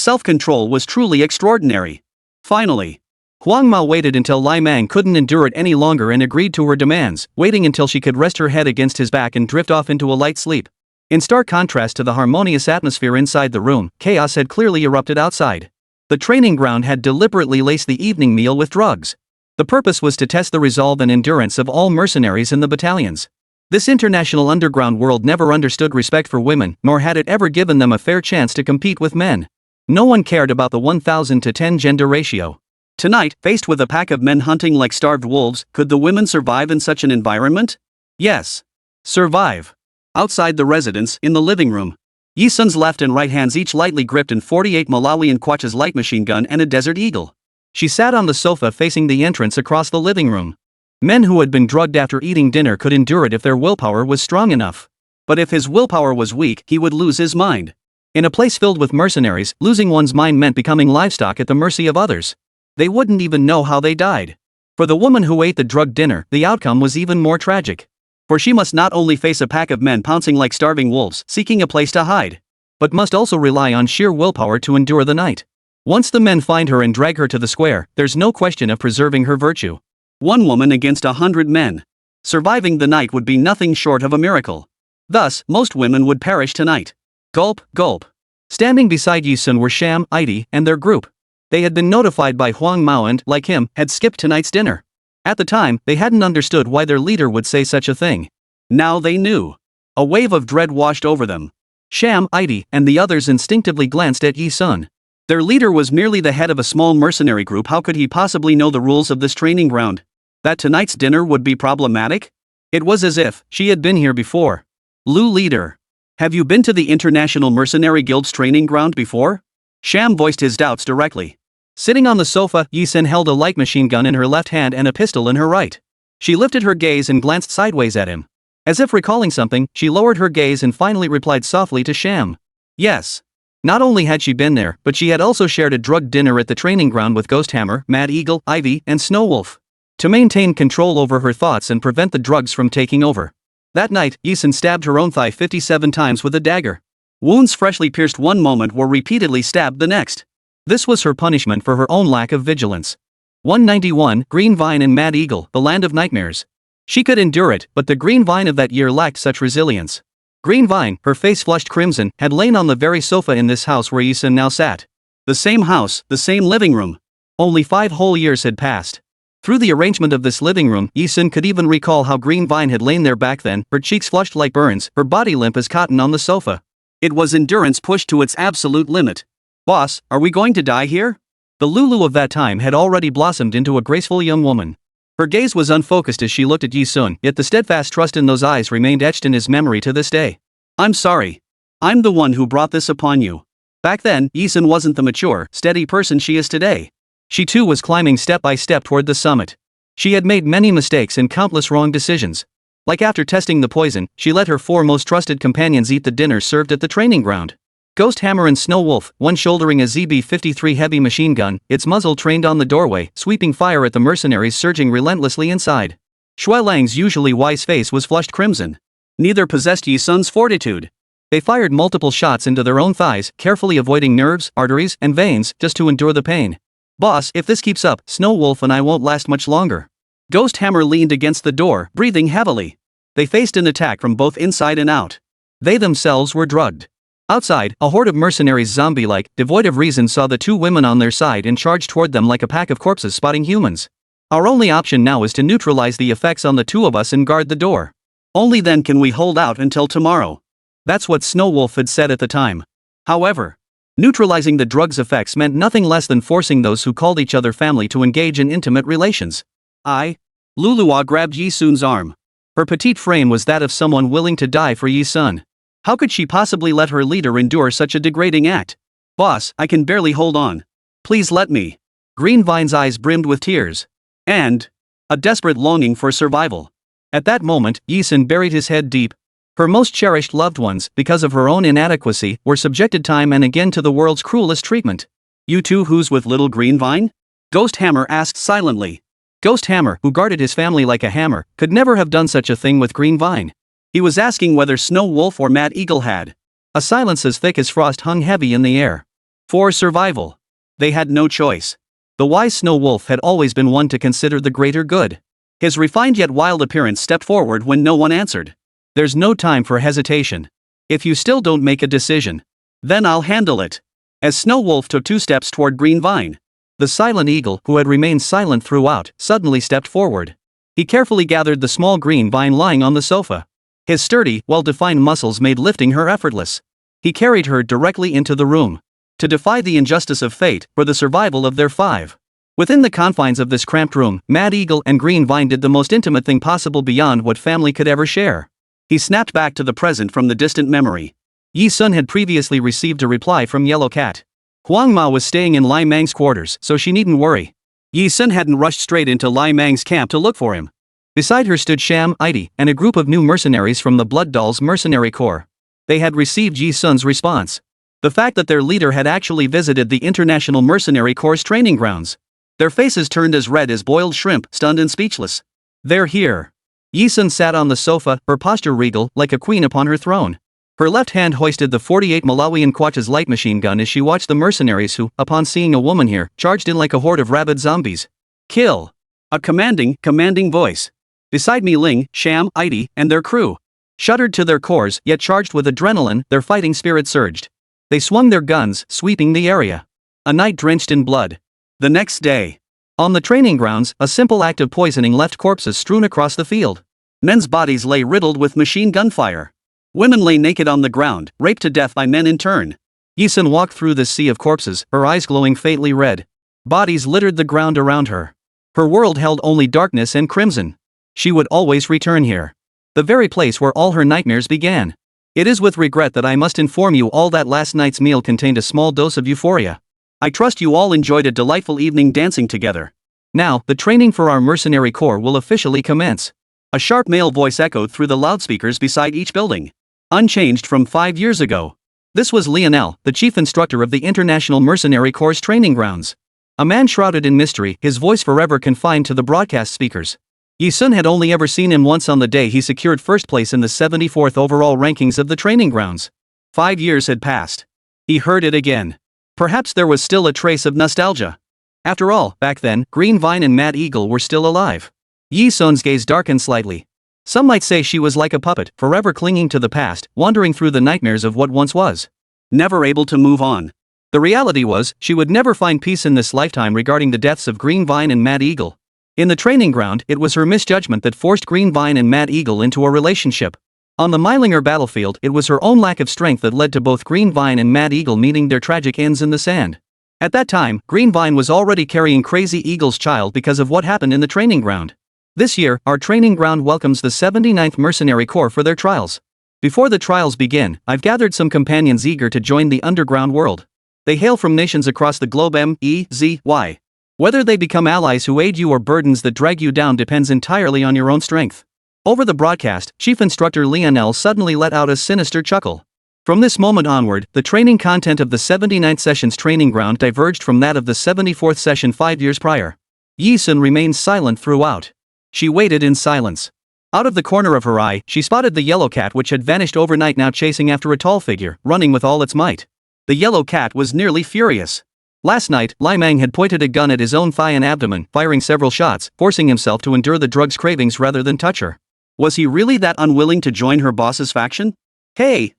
self-control was truly extraordinary. Finally, Huang Mao waited until Lai Mang couldn't endure it any longer and agreed to her demands, waiting until she could rest her head against his back and drift off into a light sleep. In stark contrast to the harmonious atmosphere inside the room, chaos had clearly erupted outside. The training ground had deliberately laced the evening meal with drugs. The purpose was to test the resolve and endurance of all mercenaries in the battalions. This international underground world never understood respect for women, nor had it ever given them a fair chance to compete with men. No one cared about the 1,000 to 10 gender ratio. Tonight, faced with a pack of men hunting like starved wolves, could the women survive in such an environment? Yes. Survive. Outside the residence, in the living room, Yi Sun's left and right hands each lightly gripped an 48 Malawian Quach's light machine gun and a Desert Eagle. She sat on the sofa facing the entrance across the living room. Men who had been drugged after eating dinner could endure it if their willpower was strong enough. But if his willpower was weak, he would lose his mind. In a place filled with mercenaries, losing one's mind meant becoming livestock at the mercy of others. They wouldn't even know how they died. For the woman who ate the drugged dinner, the outcome was even more tragic. For she must not only face a pack of men pouncing like starving wolves, seeking a place to hide, but must also rely on sheer willpower to endure the night. Once the men find her and drag her to the square, there's no question of preserving her virtue. One woman against 100 men. Surviving the night would be nothing short of a miracle. Thus, most women would perish tonight. Gulp, gulp. Standing beside Xunxun were Sham, Idi, and their group. They had been notified by Huang Mao and, like him, had skipped tonight's dinner. At the time, they hadn't understood why their leader would say such a thing. Now they knew. A wave of dread washed over them. Sham, Idi, and the others instinctively glanced at Xunxun. Their leader was merely the head of a small mercenary group. How could he possibly know the rules of this training ground? That tonight's dinner would be problematic? It was as if she had been here before. Lu leader. Have you been to the International Mercenary Guild's training ground before? Sham voiced his doubts directly. Sitting on the sofa, Xunxun held a light machine gun in her left hand and a pistol in her right. She lifted her gaze and glanced sideways at him. As if recalling something, she lowered her gaze and finally replied softly to Sham. Yes. Not only had she been there, but she had also shared a drugged dinner at the training ground with Ghost Hammer, Mad Eagle, Ivy, and Snow Wolf. To maintain control over her thoughts and prevent the drugs from taking over. That night, Xunxun stabbed her own thigh 57 times with a dagger. Wounds freshly pierced one moment were repeatedly stabbed the next. This was her punishment for her own lack of vigilance. 191, Green Vine and Mad Eagle, the Land of Nightmares. She could endure it, but the Green Vine of that year lacked such resilience. Green Vine, her face flushed crimson, had lain on the very sofa in this house where Xunxun now sat. The same house, the same living room. Only 5 whole years had passed. Through the arrangement of this living room, Xunxun could even recall how Green Vine had lain there back then, her cheeks flushed like burns, her body limp as cotton on the sofa. It was endurance pushed to its absolute limit. Boss, are we going to die here? The Lulu of that time had already blossomed into a graceful young woman. Her gaze was unfocused as she looked at Xunxun, yet the steadfast trust in those eyes remained etched in his memory to this day. I'm sorry. I'm the one who brought this upon you. Back then, Xunxun wasn't the mature, steady person she is today. She too was climbing step by step toward the summit. She had made many mistakes and countless wrong decisions. Like after testing the poison, she let her 4 most trusted companions eat the dinner served at the training ground. Ghost Hammer and Snow Wolf, one shouldering a ZB-53 heavy machine gun, its muzzle trained on the doorway, sweeping fire at the mercenaries surging relentlessly inside. Shui Lang's usually wise face was flushed crimson. Neither possessed Xunxun's fortitude. They fired multiple shots into their own thighs, carefully avoiding nerves, arteries, and veins, just to endure the pain. Boss, if this keeps up, Snow Wolf and I won't last much longer. Ghost Hammer leaned against the door, breathing heavily. They faced an attack from both inside and out. They themselves were drugged. Outside, a horde of mercenaries zombie-like, devoid of reason saw the 2 women on their side and charged toward them like a pack of corpses spotting humans. Our only option now is to neutralize the effects on the 2 of us and guard the door. Only then can we hold out until tomorrow. That's what Snow Wolf had said at the time. However, neutralizing the drug's effects meant nothing less than forcing those who called each other family to engage in intimate relations. Lulua grabbed Xunxun's arm. Her petite frame was that of someone willing to die for Xunxun. How could she possibly let her leader endure such a degrading act? Boss, I can barely hold on. Please let me. Green Vine's eyes brimmed with tears. And a desperate longing for survival. At that moment, Xunxun buried his head deep. Her most cherished loved ones, because of her own inadequacy, were subjected time and again to the world's cruelest treatment. You two who's with little Green Vine? Ghost Hammer asked silently. Ghost Hammer, who guarded his family like a hammer, could never have done such a thing with Green Vine. He was asking whether Snow Wolf or Mad Eagle had. A silence as thick as frost hung heavy in the air. For survival. They had no choice. The wise Snow Wolf had always been one to consider the greater good. His refined yet wild appearance stepped forward when no one answered. There's no time for hesitation. If you still don't make a decision, then I'll handle it. As Snow Wolf took 2 steps toward Green Vine, the silent eagle, who had remained silent throughout, suddenly stepped forward. He carefully gathered the small green vine lying on the sofa. His sturdy, well-defined muscles made lifting her effortless. He carried her directly into the room. To defy the injustice of fate, for the survival of their 5. Within the confines of this cramped room, Mad Eagle and Green Vine did the most intimate thing possible beyond what family could ever share. He snapped back to the present from the distant memory. Xunxun had previously received a reply from Yellow Cat. Huang Ma was staying in Lai Mang's quarters, so she needn't worry. Xunxun hadn't rushed straight into Lai Mang's camp to look for him. Beside her stood Sham, Idi, and a group of new mercenaries from the Blood Doll's Mercenary Corps. They had received Xunxun's response. The fact that their leader had actually visited the International Mercenary Corps' training grounds. Their faces turned as red as boiled shrimp, stunned and speechless. "They're here." Yi-sun sat on the sofa, her posture regal, like a queen upon her throne. Her left hand hoisted the 48 Malawian Quach's light machine gun as she watched the mercenaries who, upon seeing a woman here, charged in like a horde of rabid zombies. "Kill!" A commanding voice. Beside me Ling, Sham, Idy, and their crew. Shuddered to their cores, yet charged with adrenaline, their fighting spirit surged. They swung their guns, sweeping the area. A night drenched in blood. The next day. On the training grounds, a simple act of poisoning left corpses strewn across the field. Men's bodies lay riddled with machine gun fire. Women lay naked on the ground, raped to death by men in turn. Yi-sun walked through this sea of corpses, her eyes glowing faintly red. Bodies littered the ground around her. Her world held only darkness and crimson. She would always return here. The very place where all her nightmares began. It is with regret that I must inform you all that last night's meal contained a small dose of euphoria. I trust you all enjoyed a delightful evening dancing together. Now, the training for our mercenary corps will officially commence. A sharp male voice echoed through the loudspeakers beside each building. Unchanged from 5 years ago. This was Lionel, the chief instructor of the International Mercenary Corps training grounds. A man shrouded in mystery, his voice forever confined to the broadcast speakers. Yi-sun had only ever seen him once on the day he secured first place in the 74th overall rankings of the training grounds. 5 years had passed. He heard it again. Perhaps there was still a trace of nostalgia. After all, back then, Green Vine and Mad Eagle were still alive. Yi-sun's gaze darkened slightly. Some might say she was like a puppet, forever clinging to the past, wandering through the nightmares of what once was. Never able to move on. The reality was, she would never find peace in this lifetime regarding the deaths of Green Vine and Mad Eagle. In the training ground, it was her misjudgment that forced Green Vine and Mad Eagle into a relationship. On the Meilinger battlefield, it was her own lack of strength that led to both Green Vine and Mad Eagle meeting their tragic ends in the sand. At that time, Green Vine was already carrying Crazy Eagle's child because of what happened in the training ground. This year, our training ground welcomes the 79th Mercenary Corps for their trials. Before the trials begin, I've gathered some companions eager to join the underground world. They hail from nations across the globe M-E-Z-Y. Whether they become allies who aid you or burdens that drag you down depends entirely on your own strength. Over the broadcast, Chief Instructor Lionel suddenly let out a sinister chuckle. From this moment onward, the training content of the 79th session's training ground diverged from that of the 74th session 5 years prior. Yi-sun remained silent throughout. She waited in silence. Out of the corner of her eye, she spotted the yellow cat which had vanished overnight, now chasing after a tall figure, running with all its might. The yellow cat was nearly furious. Last night, Lai Mang had pointed a gun at his own thigh and abdomen, firing several shots, forcing himself to endure the drug's cravings rather than touch her. Was he really that unwilling to join her boss's faction? Hey!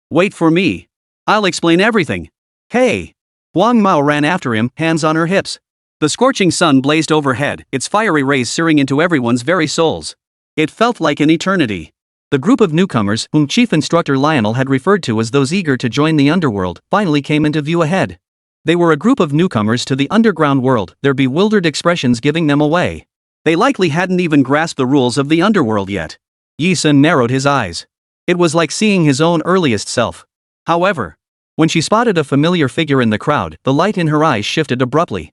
Wait for me. I'll explain everything. Hey! Huang Mao ran after him, hands on her hips. The scorching sun blazed overhead, its fiery rays searing into everyone's very souls. It felt like an eternity. The group of newcomers, whom Chief Instructor Lionel had referred to as those eager to join the underworld, finally came into view ahead. They were a group of newcomers to the underground world, their bewildered expressions giving them away. They likely hadn't even grasped the rules of the underworld yet. Yi-sun narrowed his eyes. It was like seeing his own earliest self. However, when she spotted a familiar figure in the crowd, the light in her eyes shifted abruptly.